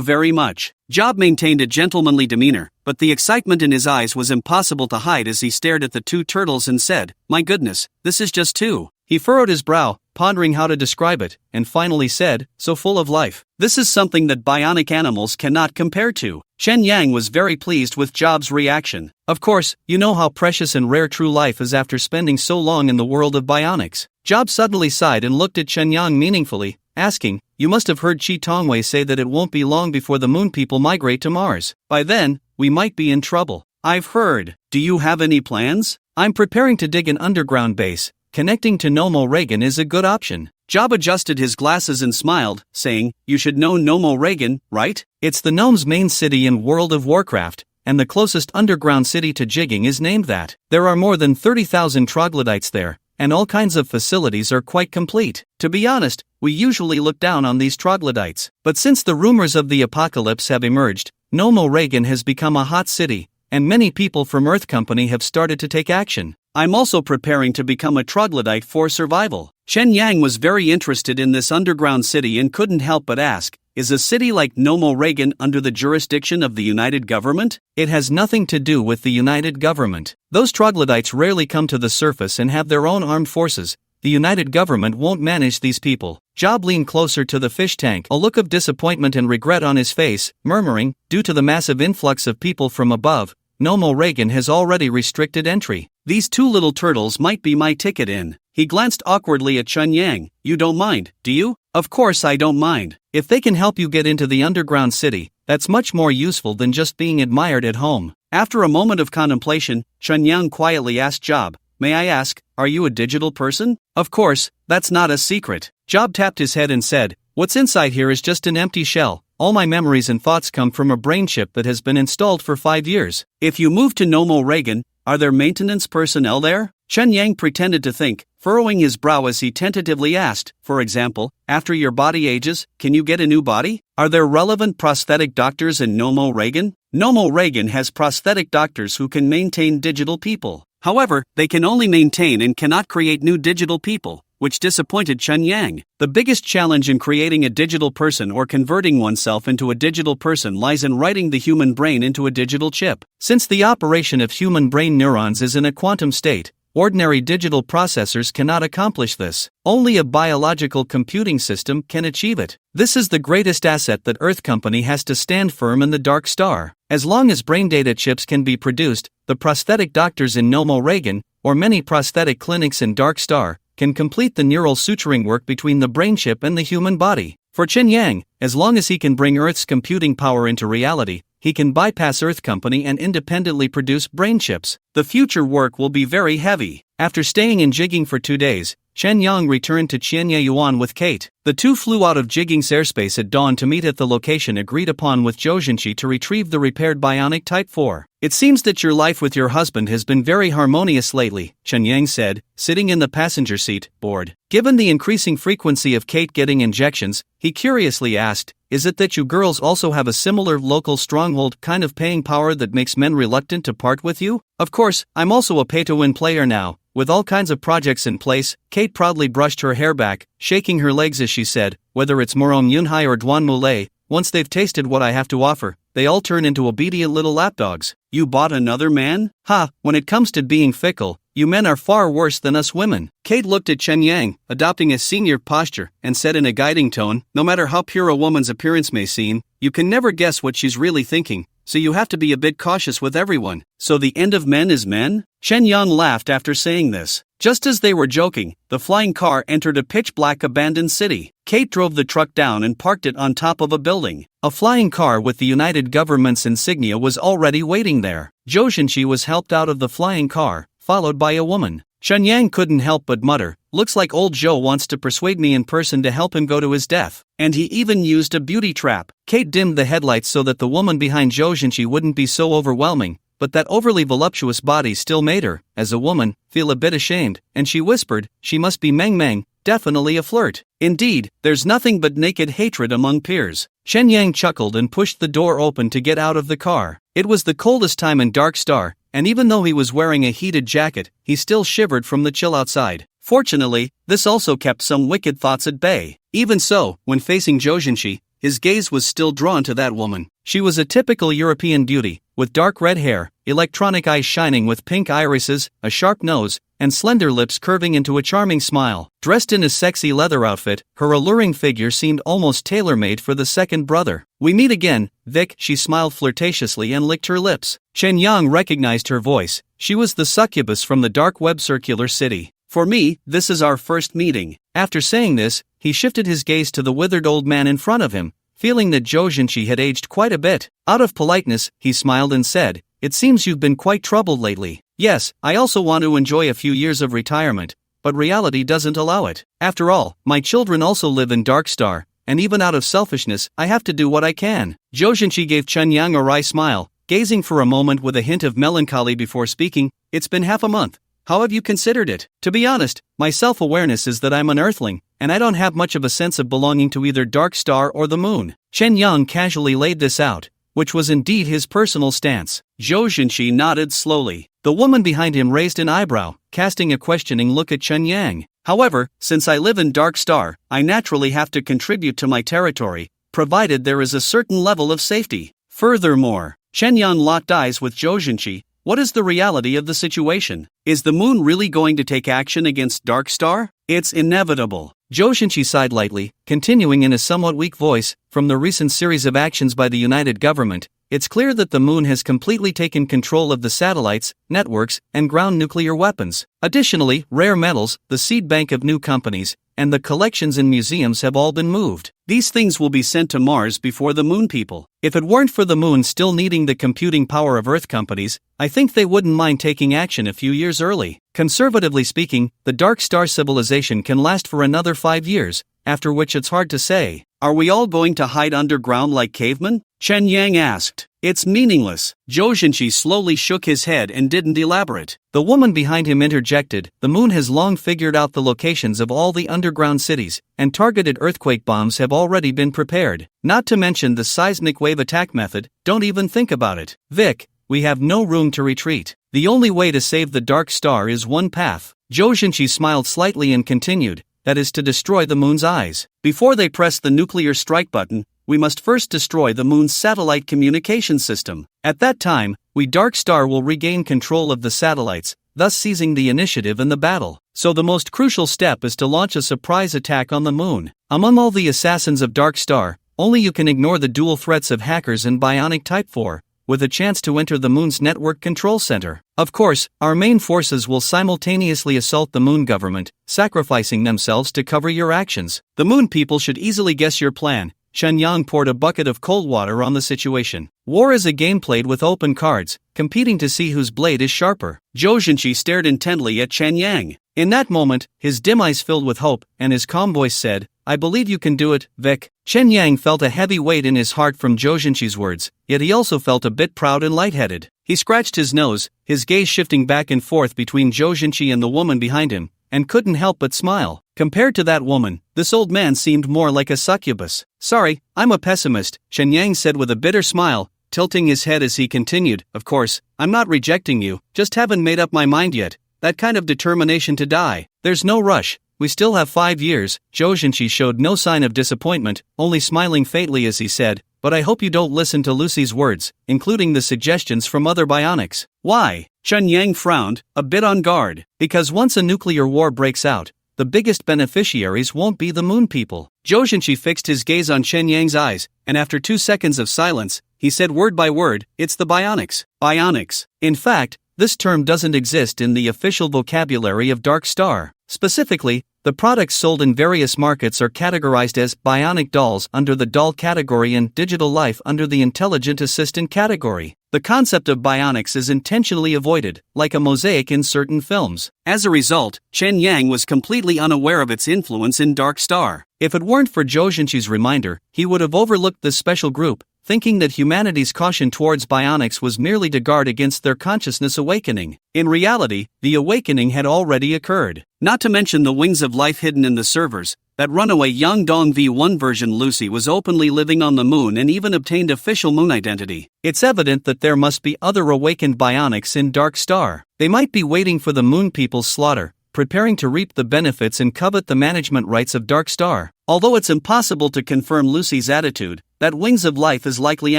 very much. Job maintained a gentlemanly demeanor, but the excitement in his eyes was impossible to hide as he stared at the 2 turtles and said, my goodness, this is just 2. He furrowed his brow, pondering how to describe it, and finally said, so full of life. This is something that bionic animals cannot compare to. Chen Yang was very pleased with Job's reaction. Of course, you know how precious and rare true life is after spending so long in the world of bionics. Job suddenly sighed and looked at Chen Yang meaningfully, asking, you must have heard Chi Tongwei say that it won't be long before the moon people migrate to Mars. By then, we might be in trouble. I've heard. Do you have any plans? I'm preparing to dig an underground base. Connecting to Nomo Reagan is a good option. Job adjusted his glasses and smiled, saying, you should know Nomo Reagan, right? It's the gnome's main city in World of Warcraft, and the closest underground city to Jigging is named that. There are more than 30,000 troglodytes there, and all kinds of facilities are quite complete. To be honest, we usually look down on these troglodytes, but since the rumors of the apocalypse have emerged, Nomo Reagan has become a hot city, and many people from Earth Company have started to take action. I'm also preparing to become a troglodyte for survival. Chen Yang was very interested in this underground city and couldn't help but ask, is a city like Nomo Reagan under the jurisdiction of the United Government? It has nothing to do with the United Government. Those troglodytes rarely come to the surface and have their own armed forces. The United Government won't manage these people. Job leaned closer to the fish tank, a look of disappointment and regret on his face, murmuring, due to the massive influx of people from above, Nomo Reagan has already restricted entry. These 2 little turtles might be my ticket in. He glanced awkwardly at Chen Yang. You don't mind, do you? Of course I don't mind. If they can help you get into the underground city, that's much more useful than just being admired at home. After a moment of contemplation, Chen Yang quietly asked Job, may I ask, are you a digital person? Of course, that's not a secret. Job tapped his head and said, what's inside here is just an empty shell. All my memories and thoughts come from a brain chip that has been installed for 5 years. If you move to Nomo Reagan, are there maintenance personnel there? Chen Yang pretended to think, furrowing his brow as he tentatively asked, for example, after your body ages, can you get a new body? Are there relevant prosthetic doctors in Nomo Reagan? Nomo Reagan has prosthetic doctors who can maintain digital people. However, they can only maintain and cannot create new digital people, which disappointed Chen Yang. The biggest challenge in creating a digital person or converting oneself into a digital person lies in writing the human brain into a digital chip. Since the operation of human brain neurons is in a quantum state, Ordinary digital processors cannot accomplish this. Only a biological computing system can achieve it. This is the greatest asset that Earth Company has to stand firm in the Dark Star. As long as brain data chips can be produced, the prosthetic doctors in Nomo Reagan, or many prosthetic clinics in Dark Star, can complete the neural suturing work between the brain chip and the human body. For Chen Yang, as long as he can bring Earth's computing power into reality, he can bypass Earth Company and independently produce brain chips. The future work will be very heavy. After staying in Jigging for 2 days, Chen Yang returned to Qianyuan with Kate. The two flew out of Jigging's airspace at dawn to meet at the location agreed upon with Zhou Zhenqi to retrieve the repaired bionic Type 4. It seems that your life with your husband has been very harmonious lately, Chen Yang said, sitting in the passenger seat, bored. Given the increasing frequency of Kate getting injections, he curiously asked, is it that you girls also have a similar local stronghold kind of paying power that makes men reluctant to part with you? Of course, I'm also a pay-to-win player now. With all kinds of projects in place, Kate proudly brushed her hair back, shaking her legs as she said, whether it's Morong Yunhai or Duan Mulei, once they've tasted what I have to offer, they all turn into obedient little lapdogs. You bought another man? Ha, when it comes to being fickle, you men are far worse than us women. Kate looked at Chen Yang, adopting a senior posture, and said in a guiding tone, no matter how pure a woman's appearance may seem, you can never guess what she's really thinking, so you have to be a bit cautious with everyone. So the end of men is men? Chen Yang laughed after saying this. Just as they were joking, the flying car entered a pitch-black abandoned city. Kate drove the truck down and parked it on top of a building. A flying car with the United Government's insignia was already waiting there. Zhou Zhenqi was helped out of the flying car, followed by a woman. Chen Yang couldn't help but mutter, looks like old Zhou wants to persuade me in person to help him go to his death. And he even used a beauty trap. Kate dimmed the headlights so that the woman behind Zhou Zhenqi wouldn't be so overwhelming, but that overly voluptuous body still made her, as a woman, feel a bit ashamed, and she whispered, she must be Meng Meng, definitely a flirt. Indeed, there's nothing but naked hatred among peers. Chen Yang chuckled and pushed the door open to get out of the car. It was the coldest time in Dark Star, and even though he was wearing a heated jacket, he still shivered from the chill outside. Fortunately, this also kept some wicked thoughts at bay. Even so, when facing Zhou Zhenqi, his gaze was still drawn to that woman. She was a typical European beauty, with dark red hair, electronic eyes shining with pink irises, a sharp nose, and slender lips curving into a charming smile. Dressed in a sexy leather outfit, her alluring figure seemed almost tailor-made for the second brother. We meet again, Vic, she smiled flirtatiously and licked her lips. Chen Yang recognized her voice. She was the succubus from the dark web circular city. For me, this is our first meeting. After saying this, he shifted his gaze to the withered old man in front of him, feeling that Zhou Zhenqi had aged quite a bit. Out of politeness, he smiled and said, it seems you've been quite troubled lately. Yes, I also want to enjoy a few years of retirement, but reality doesn't allow it. After all, my children also live in Dark Star, and even out of selfishness, I have to do what I can. Zhou Zhenqi gave Chen Yang a wry smile, gazing for a moment with a hint of melancholy before speaking, it's been half a month. How have you considered it? To be honest, my self-awareness is that I'm an earthling, and I don't have much of a sense of belonging to either Dark Star or the moon. Chen Yang casually laid this out, which was indeed his personal stance. Zhou Zhenqi nodded slowly. The woman behind him raised an eyebrow, casting a questioning look at Chen Yang. However, since I live in Dark Star, I naturally have to contribute to my territory, provided there is a certain level of safety. Furthermore, Chen Yang locked eyes with Zhou Zhenqi. What is the reality of the situation? Is the moon really going to take action against Dark Star? It's inevitable. Zhou Zhenqi sighed lightly, continuing in a somewhat weak voice, from the recent series of actions by the United Government, it's clear that the moon has completely taken control of the satellites, networks, and ground nuclear weapons. Additionally, rare metals, the seed bank of new companies, and the collections in museums have all been moved. These things will be sent to Mars before the moon people. If it weren't for the moon still needing the computing power of Earth companies, I think they wouldn't mind taking action a few years early. Conservatively speaking, the Dark Star civilization can last for another 5 years, after which it's hard to say. Are we all going to hide underground like cavemen? Chen Yang asked. It's meaningless. Zhou Zhenqi slowly shook his head and didn't elaborate. The woman behind him interjected, the moon has long figured out the locations of all the underground cities, and targeted earthquake bombs have already been prepared. Not to mention the seismic wave attack method, don't even think about it. Vic, we have no room to retreat. The only way to save the Dark Star is one path. Zhou Zhenqi smiled slightly and continued, that is to destroy the moon's eyes. Before they press the nuclear strike button, we must first destroy the moon's satellite communication system. At that time, we Dark Star will regain control of the satellites, thus seizing the initiative in the battle. So the most crucial step is to launch a surprise attack on the moon. Among all the assassins of Dark Star, only you can ignore the dual threats of hackers and bionic Type 4, with a chance to enter the moon's network control center. Of course, our main forces will simultaneously assault the moon government, sacrificing themselves to cover your actions. The moon people should easily guess your plan. Chen Yang poured a bucket of cold water on the situation. War is a game played with open cards, competing to see whose blade is sharper. Zhou Zhenqi stared intently at Chen Yang. In that moment, his dim eyes filled with hope, and his calm voice said, "I believe you can do it, Vic." Chen Yang felt a heavy weight in his heart from Zhou Zhenqi's words, yet he also felt a bit proud and lightheaded. He scratched his nose, his gaze shifting back and forth between Zhou Zhenqi and the woman behind him, and couldn't help but smile. Compared to that woman, this old man seemed more like a succubus. "Sorry, I'm a pessimist," Chen Yang said with a bitter smile, tilting his head as he continued, "Of course, I'm not rejecting you, just haven't made up my mind yet. That kind of determination to die. There's no rush. We still have 5 years." Zhou Zhenqi showed no sign of disappointment, only smiling faintly as he said, "But I hope you don't listen to Lucy's words, including the suggestions from other bionics." "Why?" Chen Yang frowned, a bit on guard. "Because once a nuclear war breaks out, the biggest beneficiaries won't be the moon people." Zhou Zhenqi fixed his gaze on Chen Yang's eyes, and after 2 seconds of silence, he said word by word, "It's the bionics." Bionics. In fact, this term doesn't exist in the official vocabulary of Dark Star. Specifically, the products sold in various markets are categorized as bionic dolls under the doll category and digital life under the intelligent assistant category. The concept of bionics is intentionally avoided, like a mosaic in certain films. As a result, Chen Yang was completely unaware of its influence in Dark Star. If it weren't for Zhou Zhenqi's reminder, he would have overlooked this special group, thinking that humanity's caution towards bionics was merely to guard against their consciousness awakening. In reality, the awakening had already occurred. Not to mention the wings of life hidden in the servers. That runaway Yangdong V1 version Lucy was openly living on the moon and even obtained official moon identity. It's evident that there must be other awakened bionics in Dark Star. They might be waiting for the moon people's slaughter, preparing to reap the benefits and covet the management rights of Dark Star. Although it's impossible to confirm Lucy's attitude, that Wings of Life is likely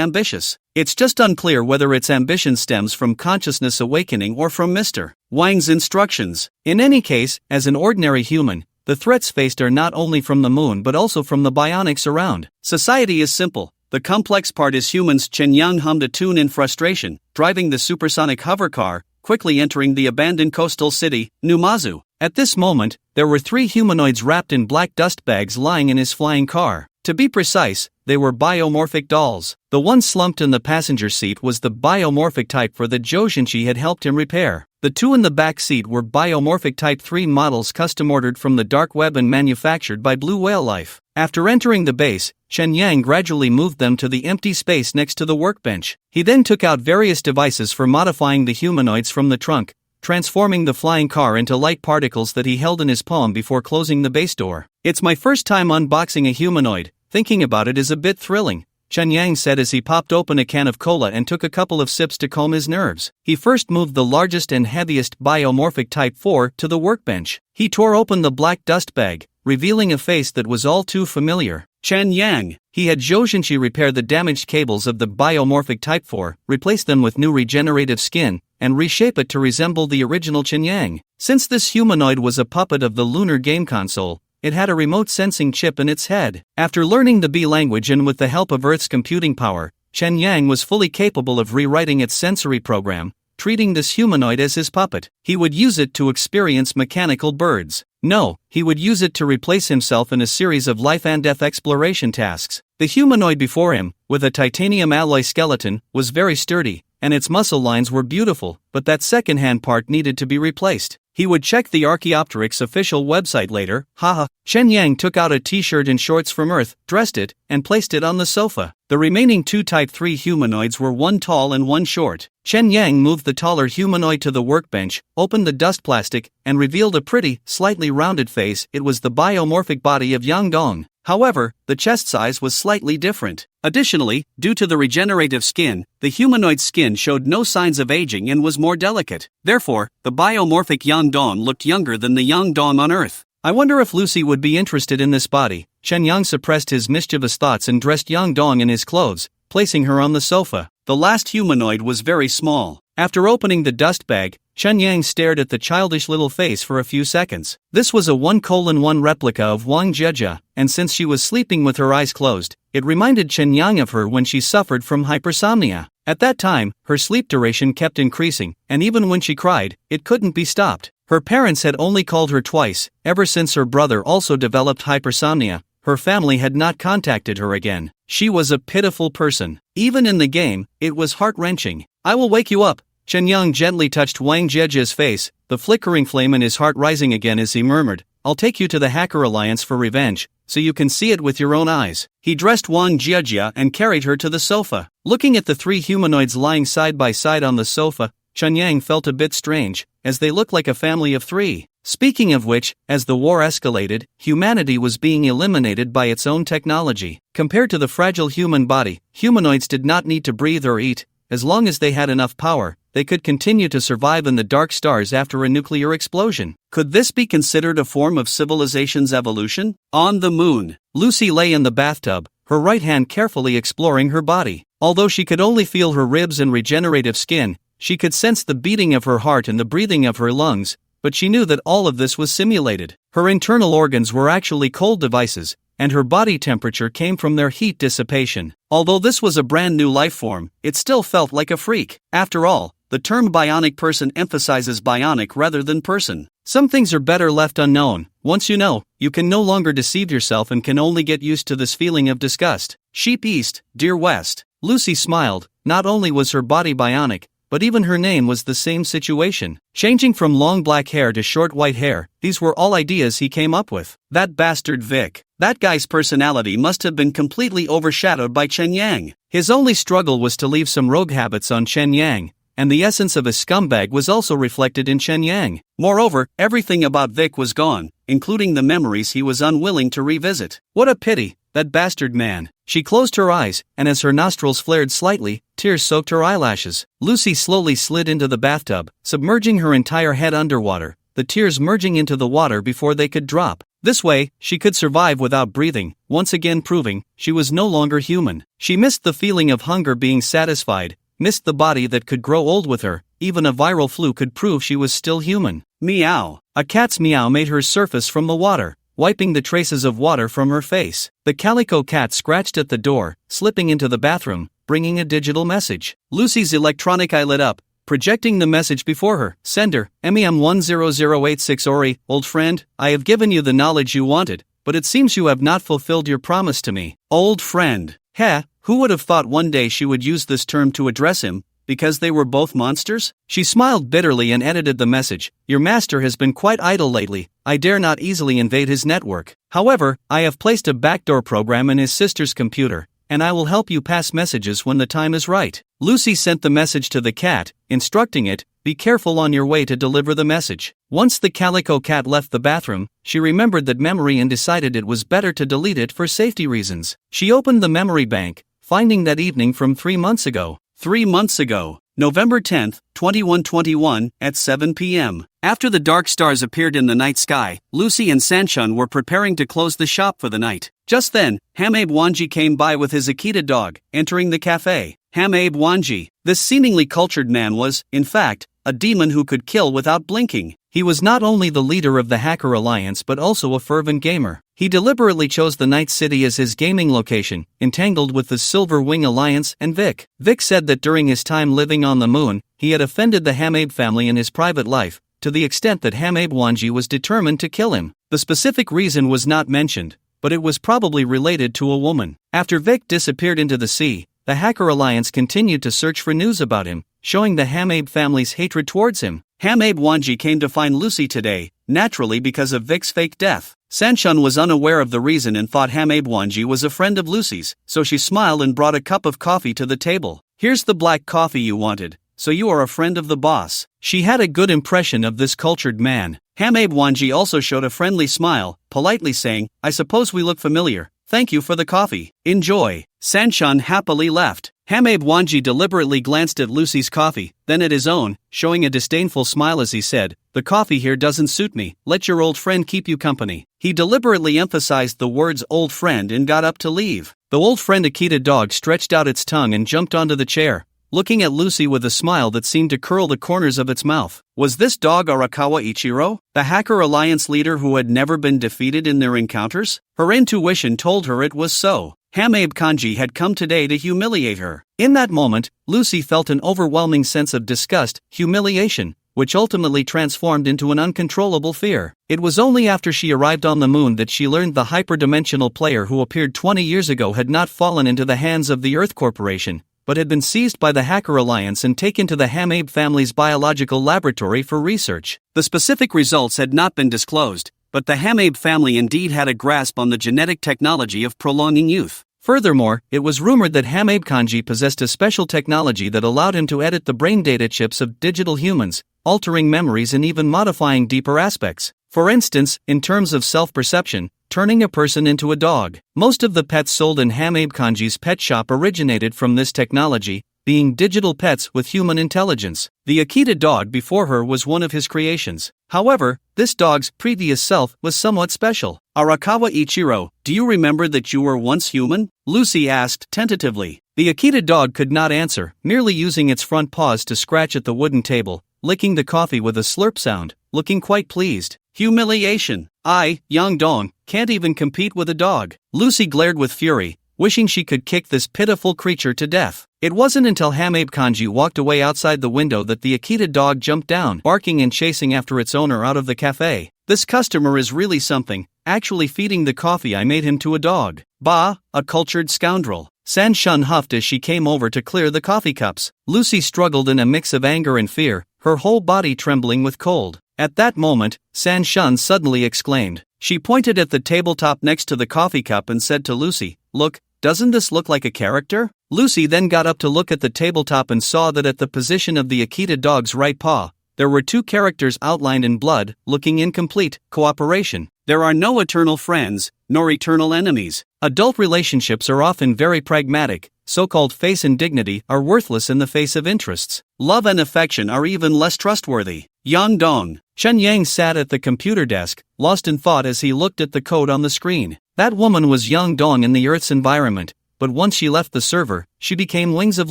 ambitious. It's just unclear whether its ambition stems from consciousness awakening or from Mr. Wang's instructions. In any case, as an ordinary human, the threats faced are not only from the moon but also from the bionics around. Society is simple. The complex part is humans. Chen Yang hummed a tune in frustration, driving the supersonic hover car, quickly entering the abandoned coastal city, Numazu. At this moment, there were 3 humanoids wrapped in black dust bags lying in his flying car. To be precise, they were biomorphic dolls. The one slumped in the passenger seat was the biomorphic Type 4 that Zhou Zhenqi had helped him repair. The 2 in the back seat were biomorphic Type 3 models custom ordered from the dark web and manufactured by Blue Whale Life. After entering the base, Chen Yang gradually moved them to the empty space next to the workbench. He then took out various devices for modifying the humanoids from the trunk, transforming the flying car into light particles that he held in his palm before closing the base door. "It's my first time unboxing a humanoid. Thinking about it is a bit thrilling," Chen Yang said as he popped open a can of cola and took a couple of sips to calm his nerves. He first moved the largest and heaviest biomorphic Type 4 to the workbench. He tore open the black dust bag, revealing a face that was all too familiar. Chen Yang. He had Zhou Zhenqi repair the damaged cables of the biomorphic Type 4, replace them with new regenerative skin, and reshape it to resemble the original Chen Yang. Since this humanoid was a puppet of the lunar game console, it had a remote sensing chip in its head. After learning the B language and with the help of Earth's computing power, Chen Yang was fully capable of rewriting its sensory program, treating this humanoid as his puppet. He would use it to experience mechanical birds. No, he would use it to replace himself in a series of life and death exploration tasks. The humanoid before him, with a titanium alloy skeleton, was very sturdy, and its muscle lines were beautiful, but that second-hand part needed to be replaced. He would check the Archaeopteryx official website later. Haha. Chen Yang took out a t-shirt and shorts from Earth, dressed it, and placed it on the sofa. The remaining 2 Type 3 humanoids were one tall and one short. Chen Yang moved the taller humanoid to the workbench, opened the dust plastic, and revealed a pretty, slightly rounded face. It was the biomorphic body of Yangdong. However, the chest size was slightly different. Additionally, due to the regenerative skin, the humanoid's skin showed no signs of aging and was more delicate. Therefore, the biomorphic Yangdong looked younger than the Yangdong on Earth. I wonder if Lucy would be interested in this body. Chen Yang suppressed his mischievous thoughts and dressed Yangdong in his clothes, placing her on the sofa. The last humanoid was very small. After opening the dust bag, Chen Yang stared at the childish little face for a few seconds. This was a 1:1 replica of Wang Jieja, and since she was sleeping with her eyes closed, it reminded Chen Yang of her when she suffered from hypersomnia. At that time, her sleep duration kept increasing, and even when she cried, it couldn't be stopped. Her parents had only called her twice. Ever since her brother also developed hypersomnia, her family had not contacted her again. She was a pitiful person. Even in the game, it was heart-wrenching. "I will wake you up." Chen Yang gently touched Wang Jieja's face, the flickering flame in his heart rising again as he murmured, "I'll take you to the Hacker Alliance for revenge, so you can see it with your own eyes." He dressed Wang Jieja and carried her to the sofa. Looking at the three humanoids lying side by side on the sofa, Chen Yang felt a bit strange, as they looked like a family of three. Speaking of which, as the war escalated, humanity was being eliminated by its own technology. Compared to the fragile human body, humanoids did not need to breathe or eat. As long as they had enough power, they could continue to survive in the dark stars after a nuclear explosion. Could this be considered a form of civilization's evolution? On the moon, Lucy lay in the bathtub, her right hand carefully exploring her body. Although she could only feel her ribs and regenerative skin, she could sense the beating of her heart and the breathing of her lungs, but she knew that all of this was simulated. Her internal organs were actually cold devices, and her body temperature came from their heat dissipation. Although this was a brand new life form, it still felt like a freak. After all, the term bionic person emphasizes bionic rather than person. Some things are better left unknown. Once you know, you can no longer deceive yourself and can only get used to this feeling of disgust. Sheep East, Deer West. Lucy smiled. Not only was her body bionic, but even her name was the same situation. Changing from long black hair to short white hair, these were all ideas he came up with. That bastard Vic. That guy's personality must have been completely overshadowed by Chen Yang. His only struggle was to leave some rogue habits on Chen Yang, and the essence of a scumbag was also reflected in Chen Yang. Moreover, everything about Vic was gone, including the memories he was unwilling to revisit. What a pity, that bastard man. She closed her eyes, and as her nostrils flared slightly, tears soaked her eyelashes. Lucy slowly slid into the bathtub, submerging her entire head underwater, the tears merging into the water before they could drop. This way, she could survive without breathing, once again proving she was no longer human. She missed the feeling of hunger being satisfied, missed the body that could grow old with her. Even a viral flu could prove she was still human. Meow. A cat's meow made her surface from the water, wiping the traces of water from her face. The calico cat scratched at the door, slipping into the bathroom, bringing a digital message. Lucy's electronic eye lit up, projecting the message before her. Sender, MEM10086 Ori, old friend, I have given you the knowledge you wanted, but it seems you have not fulfilled your promise to me. Old friend. Heh, who would have thought one day she would use this term to address him, because they were both monsters? She smiled bitterly and edited the message. Your master has been quite idle lately. I dare not easily invade his network. However, I have placed a backdoor program in his sister's computer, and I will help you pass messages when the time is right. Lucy sent the message to the cat, instructing it, be careful on your way to deliver the message. Once the calico cat left the bathroom, she remembered that memory and decided it was better to delete it for safety reasons. She opened the memory bank, finding that evening from 3 months ago. 3 months ago, November 10th, 2121, at 7 p.m. After the dark stars appeared in the night sky, Lucy and Sanshun were preparing to close the shop for the night. Just then, Hamabe Wanji came by with his Akita dog, entering the cafe. Hamabe Wanji. This seemingly cultured man was, in fact, a demon who could kill without blinking. He was not only the leader of the Hacker Alliance but also a fervent gamer. He deliberately chose the Night City as his gaming location, entangled with the Silver Wing Alliance and Vic. Vic said that during his time living on the moon, he had offended the Hamabe family in his private life, to the extent that Hamabe Wanji was determined to kill him. The specific reason was not mentioned, but it was probably related to a woman. After Vic disappeared into the sea, the Hacker Alliance continued to search for news about him, showing the Hamabe family's hatred towards him. Hamabe Wanji came to find Lucy today, naturally because of Vic's fake death. Sanshun was unaware of the reason and thought Hamabe Wanji was a friend of Lucy's, so she smiled and brought a cup of coffee to the table. Here's the black coffee you wanted, so you are a friend of the boss. She had a good impression of this cultured man. Hamabe Wanji also showed a friendly smile, politely saying, I suppose we look familiar. Thank you for the coffee. Enjoy. Sanshun happily left. Hamabe Wanji deliberately glanced at Lucy's coffee, then at his own, showing a disdainful smile as he said, the coffee here doesn't suit me, let your old friend keep you company. He deliberately emphasized the words old friend and got up to leave. The old friend Akita dog stretched out its tongue and jumped onto the chair, looking at Lucy with a smile that seemed to curl the corners of its mouth. Was this dog Arakawa Ichiro, the Hacker Alliance leader who had never been defeated in their encounters? Her intuition told her it was so. Hamabe Kanji had come today to humiliate her. In that moment, Lucy felt an overwhelming sense of disgust, humiliation, which ultimately transformed into an uncontrollable fear. It was only after she arrived on the moon that she learned the hyperdimensional player who appeared 20 years ago had not fallen into the hands of the Earth Corporation, but had been seized by the Hacker Alliance and taken to the Hamabe family's biological laboratory for research. The specific results had not been disclosed, but the Hamabe family indeed had a grasp on the genetic technology of prolonging youth. Furthermore, it was rumored that Hamabe Kanji possessed a special technology that allowed him to edit the brain data chips of digital humans, altering memories and even modifying deeper aspects. For instance, in terms of self-perception, turning a person into a dog. Most of the pets sold in Hamabe Kanji's pet shop originated from this technology, being digital pets with human intelligence. The Akita dog before her was one of his creations. However, this dog's previous self was somewhat special. Arakawa Ichiro, do you remember that you were once human? Lucy asked tentatively. The Akita dog could not answer, merely using its front paws to scratch at the wooden table, licking the coffee with a slurp sound, looking quite pleased. Humiliation. I, Yang-dong, can't even compete with a dog. Lucy glared with fury, wishing she could kick this pitiful creature to death. It wasn't until Hamabe Kanji walked away outside the window that the Akita dog jumped down, barking and chasing after its owner out of the cafe. This customer is really something, actually feeding the coffee I made him to a dog. Bah, a cultured scoundrel. San Shun huffed as she came over to clear the coffee cups. Lucy struggled in a mix of anger and fear, her whole body trembling with cold. At that moment, San Shun suddenly exclaimed. She pointed at the tabletop next to the coffee cup and said to Lucy, "Look, doesn't this look like a character?" Lucy then got up to look at the tabletop and saw that at the position of the Akita dog's right paw, there were two characters outlined in blood, looking incomplete: cooperation. There are no eternal friends, nor eternal enemies. Adult relationships are often very pragmatic. So-called face and dignity are worthless in the face of interests. Love and affection are even less trustworthy. Yang-dong. Chen Yang sat at the computer desk, lost in thought as he looked at the code on the screen. That woman was Yang-dong in the Earth's environment, but once she left the server, she became Wings of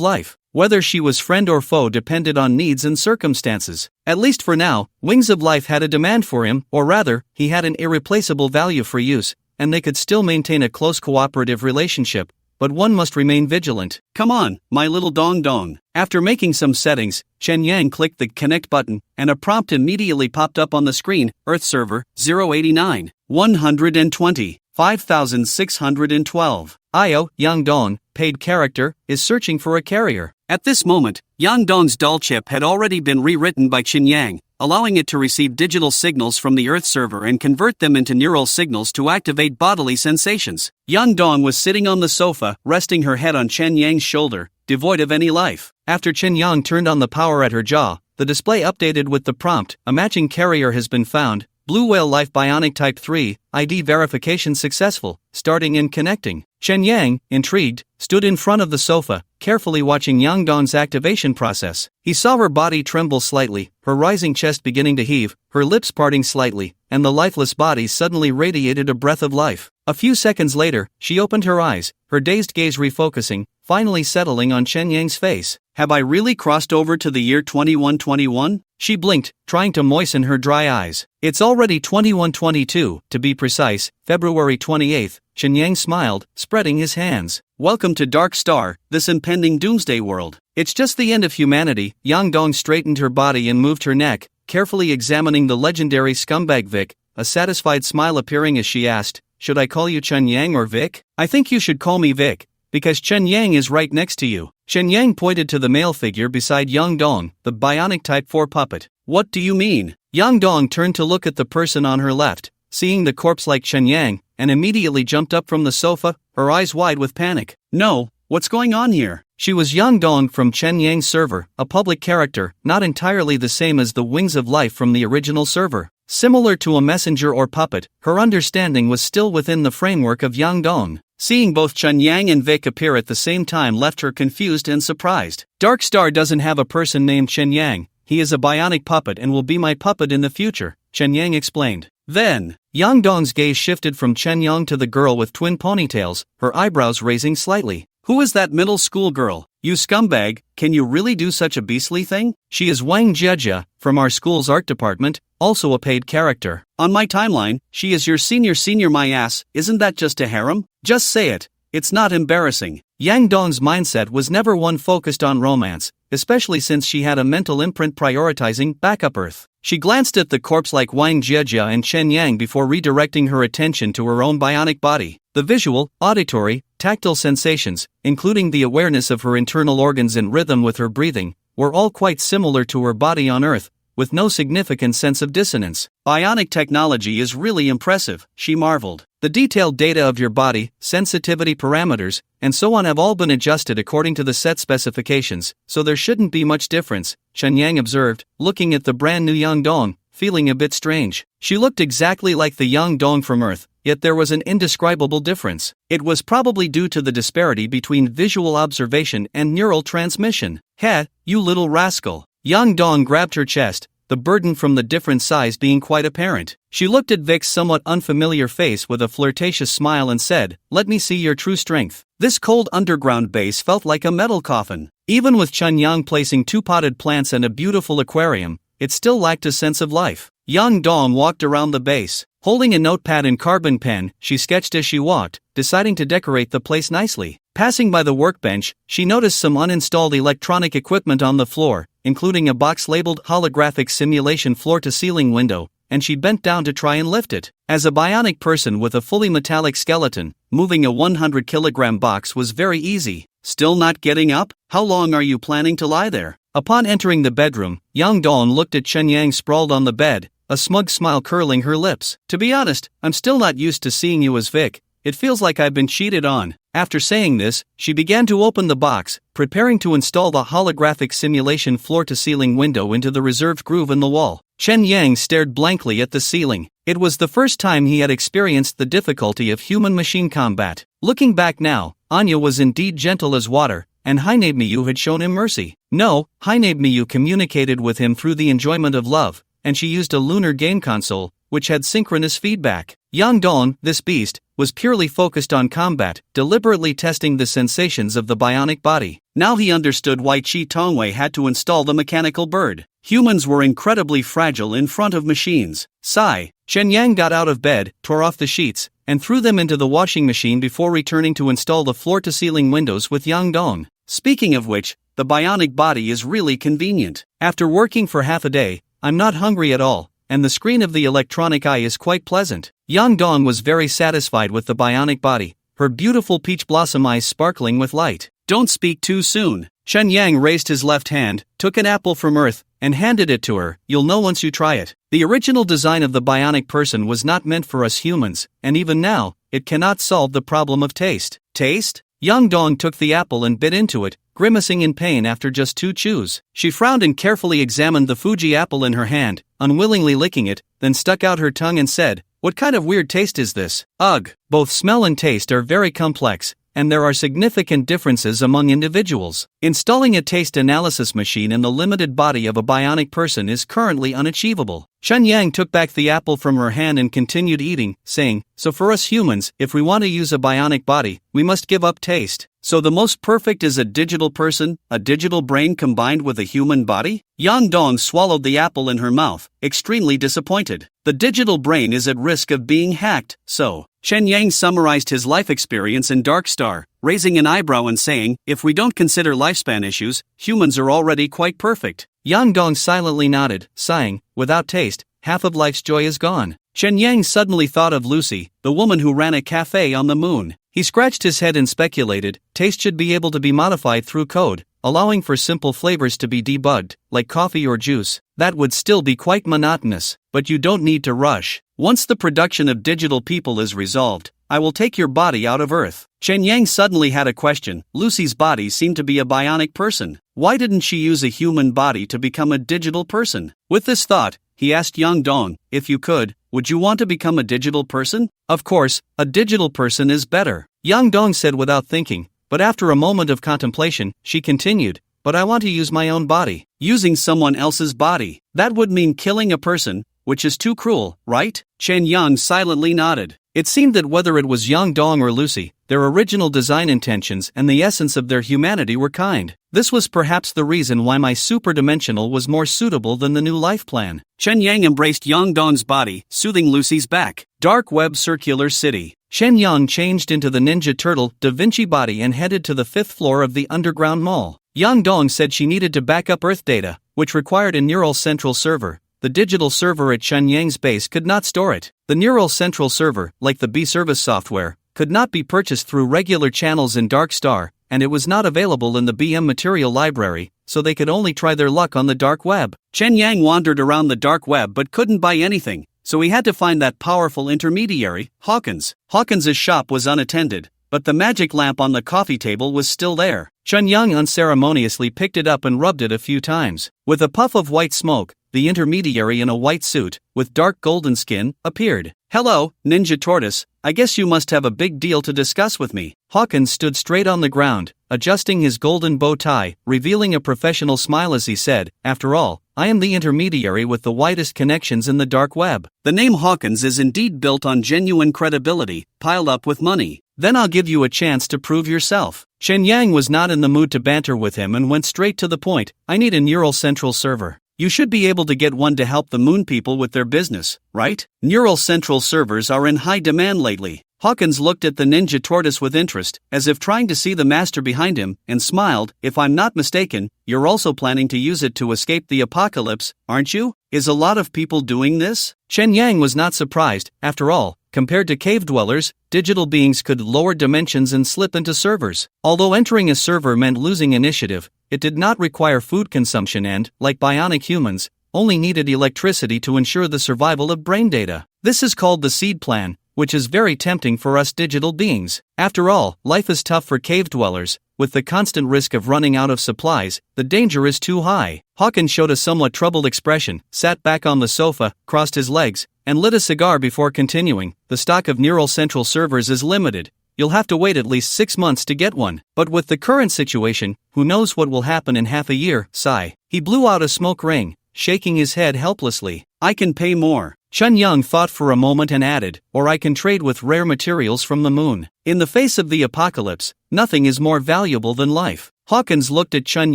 Life. Whether she was friend or foe depended on needs and circumstances. At least for now, Wings of Life had a demand for him, or rather, he had an irreplaceable value for use, and they could still maintain a close cooperative relationship, but one must remain vigilant. Come on, my little dong-dong. After making some settings, Chen Yang clicked the connect button, and a prompt immediately popped up on the screen: Earth server, 089, 120, 5612. Io, Yang-dong, paid character, is searching for a carrier. At this moment, Yang-dong's doll chip had already been rewritten by Chen Yang, allowing it to receive digital signals from the Earth server and convert them into neural signals to activate bodily sensations. Yang-dong was sitting on the sofa, resting her head on Chen Yang's shoulder, devoid of any life. After Chen Yang turned on the power at her jaw, the display updated with the prompt: a matching carrier has been found. Blue Whale Life Bionic Type 3, ID verification successful, starting and connecting. Chen Yang, intrigued, stood in front of the sofa, carefully watching Yang-dong's activation process. He saw her body tremble slightly, her rising chest beginning to heave, her lips parting slightly, and the lifeless body suddenly radiated a breath of life. A few seconds later, she opened her eyes, her dazed gaze refocusing, finally settling on Chen Yang's face. Have I really crossed over to the year 2121? She blinked, trying to moisten her dry eyes. It's already 2122, to be precise, February 28th, Chen Yang smiled, spreading his hands. Welcome to Dark Star, this impending doomsday world. It's just the end of humanity. Yang-dong straightened her body and moved her neck, carefully examining the legendary scumbag Vic, a satisfied smile appearing as she asked, "Should I call you Chen Yang or Vic?" "I think you should call me Vic, because Chen Yang is right next to you." Chen Yang pointed to the male figure beside Yang-dong, the bionic Type 4 puppet. "What do you mean?" Yang-dong turned to look at the person on her left, seeing the corpse-like Chen Yang, and immediately jumped up from the sofa, her eyes wide with panic. "No, what's going on here?" She was Yang-dong from Chen Yang's server, a public character, not entirely the same as the Wings of Life from the original server. Similar to a messenger or puppet, her understanding was still within the framework of Yang-dong. Seeing both Chen Yang and Vic appear at the same time left her confused and surprised. Dark Star doesn't have a person named Chen Yang. He is a bionic puppet and will be my puppet in the future, Chen Yang explained. Then, Yang-dong's gaze shifted from Chen Yang to the girl with twin ponytails, her eyebrows raising slightly. Who is that middle school girl? You scumbag, can you really do such a beastly thing? She is Wang Jieja, from our school's art department, also a paid character. On my timeline, she is your senior my ass, isn't that just a harem? Just say it, it's not embarrassing. Yang Dong's mindset was never one focused on romance, especially since she had a mental imprint prioritizing backup Earth. She glanced at the corpse like Wang Jieja and Chen Yang before redirecting her attention to her own bionic body. The visual, auditory, tactile sensations, including the awareness of her internal organs and rhythm with her breathing, were all quite similar to her body on Earth, with no significant sense of dissonance. Bionic technology is really impressive, she marveled. The detailed data of your body, sensitivity parameters, and so on have all been adjusted according to the set specifications, so there shouldn't be much difference, Chen Yang observed, looking at the brand new Yang Dong, feeling a bit strange. She looked exactly like the Yang Dong from Earth, yet there was an indescribable difference. It was probably due to the disparity between visual observation and neural transmission. Heh, you little rascal. Yang Dong grabbed her chest, the burden from the different size being quite apparent. She looked at Vic's somewhat unfamiliar face with a flirtatious smile and said, "Let me see your true strength." This cold underground base felt like a metal coffin. Even with Chen Yang placing 2 potted plants and a beautiful aquarium, it still lacked a sense of life. Yang Dong walked around the base. Holding a notepad and carbon pen, she sketched as she walked, deciding to decorate the place nicely. Passing by the workbench, she noticed some uninstalled electronic equipment on the floor, including a box labeled holographic simulation floor-to-ceiling window, and she bent down to try and lift it. As a bionic person with a fully metallic skeleton, moving a 100-kilogram box was very easy. Still not getting up? How long are you planning to lie there? Upon entering the bedroom, Yang Dong looked at Chen Yang sprawled on the bed, a smug smile curling her lips. To be honest, I'm still not used to seeing you as Vic. It feels like I've been cheated on. After saying this, she began to open the box, preparing to install the holographic simulation floor-to-ceiling window into the reserved groove in the wall. Chen Yang stared blankly at the ceiling. It was the first time he had experienced the difficulty of human-machine combat. Looking back now, Anya was indeed gentle as water, and Miyu had shown him mercy. No, Miyu communicated with him through the enjoyment of love, and she used a lunar game console, which had synchronous feedback. Yang Dong, this beast, was purely focused on combat, deliberately testing the sensations of the bionic body. Now he understood why Chi Tongwei had to install the mechanical bird. Humans were incredibly fragile in front of machines. Sigh. Chen Yang got out of bed, tore off the sheets, and threw them into the washing machine before returning to install the floor-to-ceiling windows with Yang Dong. Speaking of which, the bionic body is really convenient. After working for half a day, I'm not hungry at all, and the screen of the electronic eye is quite pleasant. Yang Dong was very satisfied with the bionic body, her beautiful peach blossom eyes sparkling with light. Don't speak too soon. Chen Yang raised his left hand, took an apple from Earth, and handed it to her. You'll know once you try it. The original design of the bionic person was not meant for us humans, and even now, it cannot solve the problem of taste. Taste? Yang Dong took the apple and bit into it, grimacing in pain after just 2 chews. She frowned and carefully examined the Fuji apple in her hand, unwillingly licking it, then stuck out her tongue and said, "What kind of weird taste is this?" Ugh. Both smell and taste are very complex, and there are significant differences among individuals. Installing a taste analysis machine in the limited body of a bionic person is currently unachievable. Chen Yang took back the apple from her hand and continued eating, saying, "So for us humans, if we want to use a bionic body, we must give up taste. So the most perfect is a digital person, a digital brain combined with a human body?" Yang Dong swallowed the apple in her mouth, extremely disappointed. The digital brain is at risk of being hacked, so. Chen Yang summarized his life experience in Dark Star, raising an eyebrow and saying, "If we don't consider lifespan issues, humans are already quite perfect." Yang Dong silently nodded, sighing, "Without taste, half of life's joy is gone." Chen Yang suddenly thought of Lucy, the woman who ran a cafe on the moon. He scratched his head and speculated, taste should be able to be modified through code, allowing for simple flavors to be debugged, like coffee or juice. That would still be quite monotonous, but you don't need to rush. Once the production of digital people is resolved, I will take your body out of Earth. Chen Yang suddenly had a question. Lucy's body seemed to be a bionic person. Why didn't she use a human body to become a digital person? With this thought, he asked Yang Dong, "If you could, would you want to become a digital person?" Of course, a digital person is better, Yang Dong said without thinking, but after a moment of contemplation, she continued, "But I want to use my own body." Using someone else's body. That would mean killing a person, which is too cruel, right? Chen Yang silently nodded. It seemed that whether it was Yang Dong or Lucy, their original design intentions and the essence of their humanity were kind. This was perhaps the reason why my superdimensional was more suitable than the new life plan. Chen Yang embraced Yang Dong's body, soothing Lucy's back. Dark Web Circular City. Shen Yang changed into the Ninja Turtle Da Vinci body and headed to the 5th floor of the underground mall. Yang Dong said she needed to back up Earth data, which required a neural central server. The digital server at Chen Yang's base could not store it. The neural central server, like the B-Service software, could not be purchased through regular channels in Dark Star, and it was not available in the BM material library, so they could only try their luck on the dark web. Chen Yang wandered around the dark web but couldn't buy anything, so he had to find that powerful intermediary, Hawkins. Hawkins's shop was unattended, but the magic lamp on the coffee table was still there. Chen Yang unceremoniously picked it up and rubbed it a few times. With a puff of white smoke, the intermediary in a white suit, with dark golden skin, appeared. "Hello, Ninja Tortoise, I guess you must have a big deal to discuss with me." Hawkins stood straight on the ground, adjusting his golden bow tie, revealing a professional smile as he said, "After all, I am the intermediary with the widest connections in the dark web." The name Hawkins is indeed built on genuine credibility, piled up with money. "Then I'll give you a chance to prove yourself." Chen Yang was not in the mood to banter with him and went straight to the point. "I need a neural central server. You should be able to get one to help the moon people with their business, right? Neural central servers are in high demand lately." Hawkins looked at the Ninja Tortoise with interest, as if trying to see the master behind him, and smiled. "If I'm not mistaken, you're also planning to use it to escape the apocalypse, aren't you? Is a lot of people doing this?" Chen Yang was not surprised. After all, compared to cave dwellers, digital beings could lower dimensions and slip into servers. Although entering a server meant losing initiative, it did not require food consumption and, like bionic humans, only needed electricity to ensure the survival of brain data. This is called the seed plan, which is very tempting for us digital beings. After all, life is tough for cave dwellers. With the constant risk of running out of supplies, the danger is too high. Hawkins showed a somewhat troubled expression, sat back on the sofa, crossed his legs, and lit a cigar before continuing. "The stock of neural central servers is limited. You'll have to wait at least 6 months to get one. But with the current situation, who knows what will happen in half a year?" Sigh. He blew out a smoke ring, shaking his head helplessly. "I can pay more." Chen Yang thought for a moment and added, "Or I can trade with rare materials from the moon." In the face of the apocalypse, nothing is more valuable than life. Hawkins looked at Chen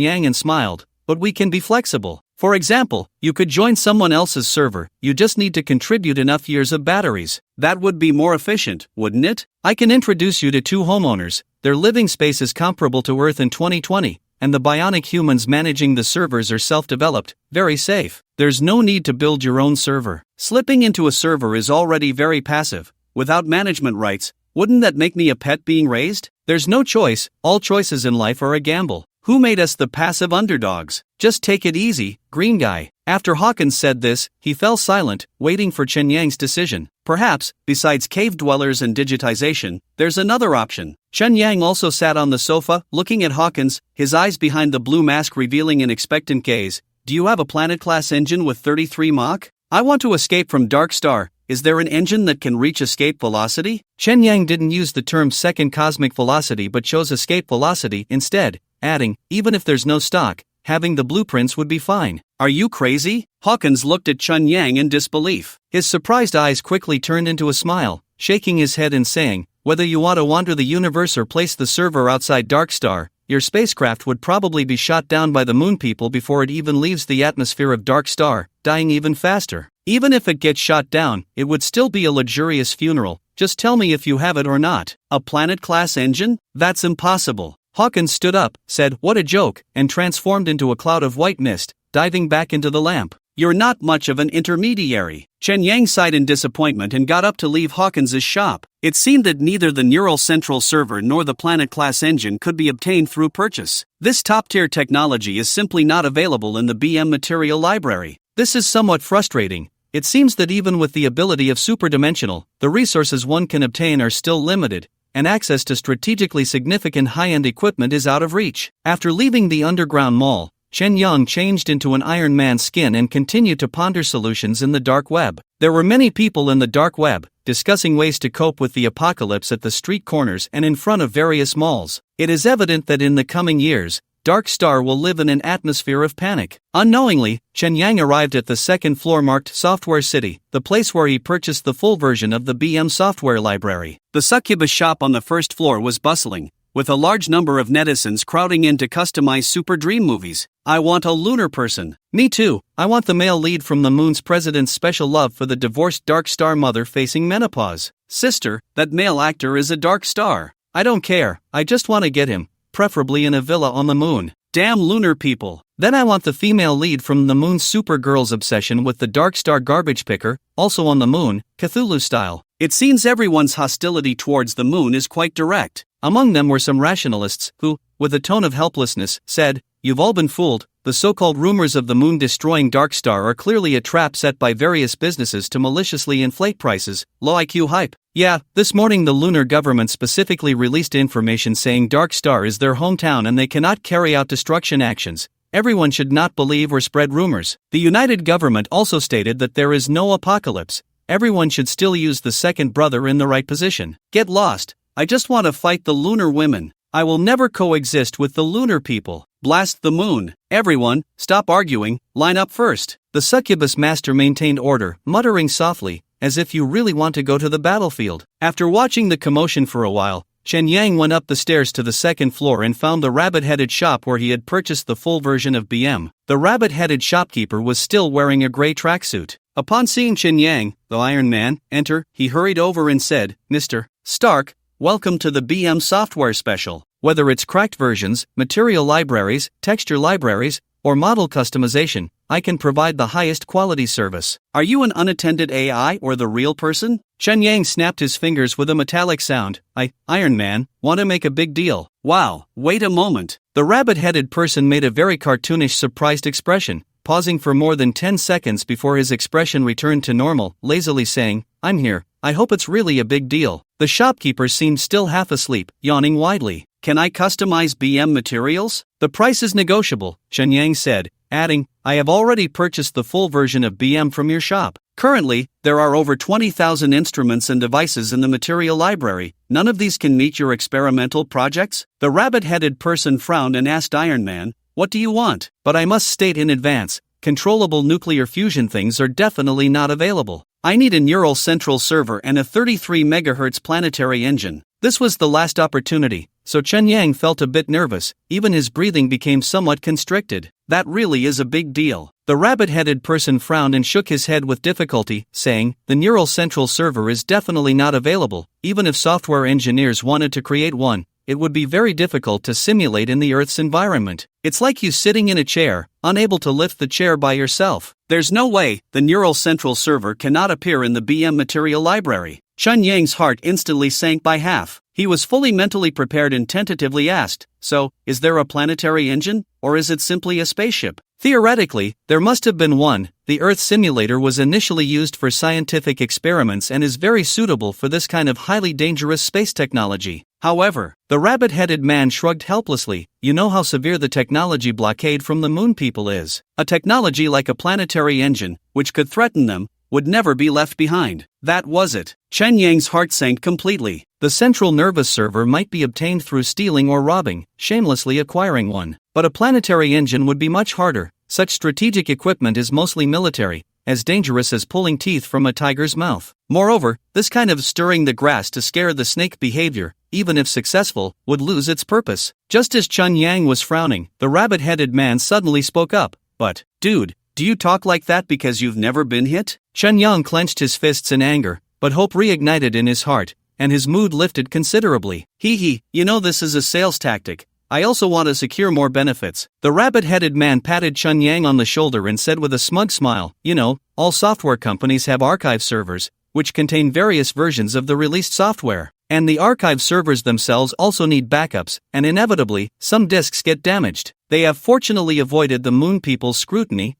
Yang and smiled. "But we can be flexible. For example, you could join someone else's server, you just need to contribute enough years of batteries." "That would be more efficient, wouldn't it?" "I can introduce you to 2 homeowners. Their living space is comparable to Earth in 2020, and the bionic humans managing the servers are self-developed, very safe. There's no need to build your own server." "Slipping into a server is already very passive. Without management rights, wouldn't that make me a pet being raised?" "There's no choice, all choices in life are a gamble. Who made us the passive underdogs? Just take it easy, green guy." After Hawkins said this, he fell silent, waiting for Chen Yang's decision. "Perhaps, besides cave dwellers and digitization, there's another option." Chen Yang also sat on the sofa, looking at Hawkins, his eyes behind the blue mask revealing an expectant gaze. "Do you have a planet-class engine with 33 Mach? I want to escape from Dark Star. Is there an engine that can reach escape velocity?" Chen Yang didn't use the term second cosmic velocity but chose escape velocity instead, adding, "Even if there's no stock, having the blueprints would be fine." "Are you crazy?" Hawkins looked at Chen Yang in disbelief. His surprised eyes quickly turned into a smile, shaking his head and saying, "Whether you want to wander the universe or place the server outside Dark Star, your spacecraft would probably be shot down by the moon people before it even leaves the atmosphere of Dark Star, dying even faster. Even if it gets shot down, it would still be a luxurious funeral. Just tell me if you have it or not." "A planet-class engine? That's impossible." Hawkins stood up, said, "What a joke," and transformed into a cloud of white mist, diving back into the lamp. "You're not much of an intermediary." Chen Yang sighed in disappointment and got up to leave Hawkins's shop. It seemed that neither the neural central server nor the planet-class engine could be obtained through purchase. This top-tier technology is simply not available in the BM material library. This is somewhat frustrating. It seems that even with the ability of superdimensional, the resources one can obtain are still limited, and access to strategically significant high-end equipment is out of reach. After leaving the underground mall, Chen Yang changed into an Iron Man skin and continued to ponder solutions in the dark web. There were many people in the dark web, discussing ways to cope with the apocalypse at the street corners and in front of various malls. It is evident that in the coming years, Dark Star will live in an atmosphere of panic. Unknowingly, Chen Yang arrived at the second floor marked Software City, the place where he purchased the full version of the BM software library. The succubus shop on the first floor was bustling, with a large number of netizens crowding in to customize super dream movies. I want a lunar person. Me too. I want the male lead from the moon's president's special love for the divorced Dark Star mother facing menopause. Sister, that male actor is a Dark Star. I don't care, I just want to get him, preferably in a villa on the moon. Damn lunar people. Then I want the female lead from the moon's Supergirl's obsession with the Dark Star garbage picker, also on the moon, Cthulhu style. It seems everyone's hostility towards the moon is quite direct. Among them were some rationalists who, with a tone of helplessness, said, "You've all been fooled. The so-called rumors of the moon destroying Dark Star are clearly a trap set by various businesses to maliciously inflate prices, low IQ hype." Yeah, this morning the lunar government specifically released information saying Dark Star is their hometown and they cannot carry out destruction actions. Everyone should not believe or spread rumors. The United Government also stated that there is no apocalypse. Everyone should still use the second brother in the right position. Get lost. I just want to fight the lunar women. I will never coexist with the lunar people. Blast the moon. Everyone, stop arguing, line up first. The succubus master maintained order, muttering softly, as if you really want to go to the battlefield. After watching the commotion for a while, Chen Yang went up the stairs to the second floor and found the rabbit-headed shop where he had purchased the full version of BM. The rabbit-headed shopkeeper was still wearing a gray tracksuit. Upon seeing Chen Yang, the Iron Man, enter, he hurried over and said, "Mr. Stark, welcome to the BM software special. Whether it's cracked versions, material libraries, texture libraries, or model customization, I can provide the highest quality service. Are you an unattended AI or the real person?" Chen Yang snapped his fingers with a metallic sound. Iron Man, want to make a big deal. Wow, wait a moment. The rabbit-headed person made a very cartoonish surprised expression, pausing for more than 10 seconds before his expression returned to normal, lazily saying, "I'm here. I hope it's really a big deal." The shopkeeper seemed still half asleep, yawning widely. "Can I customize BM materials?" "The price is negotiable," Chen Yang said, adding, "I have already purchased the full version of BM from your shop. Currently, there are over 20,000 instruments and devices in the material library. None of these can meet your experimental projects?" The rabbit-headed person frowned and asked Iron Man, "What do you want?" "But I must state in advance, controllable nuclear fusion things are definitely not available. I need a neural central server and a 33 MHz planetary engine." This was the last opportunity, so Chen Yang felt a bit nervous, even his breathing became somewhat constricted. "That really is a big deal." The rabbit-headed person frowned and shook his head with difficulty, saying, "The neural central server is definitely not available. Even if software engineers wanted to create one, it would be very difficult to simulate in the Earth's environment. It's like you sitting in a chair, unable to lift the chair by yourself. There's no way. The neural central server cannot appear in the BM material library." Chen Yang's heart instantly sank by half. He was fully mentally prepared and tentatively asked, "So, is there a planetary engine, or is it simply a spaceship?" Theoretically, there must have been one. The Earth simulator was initially used for scientific experiments and is very suitable for this kind of highly dangerous space technology. However, the rabbit-headed man shrugged helplessly. "You know how severe the technology blockade from the moon people is. A technology like a planetary engine, which could threaten them, would never be left behind." That was it. Chen Yang's heart sank completely. The central nervous server might be obtained through stealing or robbing, shamelessly acquiring one. But a planetary engine would be much harder. Such strategic equipment is mostly military, as dangerous as pulling teeth from a tiger's mouth. Moreover, this kind of stirring the grass to scare the snake behavior, even if successful, would lose its purpose. Just as Chen Yang was frowning, the rabbit-headed man suddenly spoke up. "But, dude, do you talk like that because you've never been hit?" Chen Yang clenched his fists in anger, but hope reignited in his heart, and his mood lifted considerably. You know this is a sales tactic. I also want to secure more benefits." The rabbit-headed man patted Chen Yang on the shoulder and said with a smug smile, "You know, all software companies have archive servers, which contain various versions of the released software. And the archive servers themselves also need backups, and inevitably, some disks get damaged. They have fortunately avoided the moon people's scrutiny,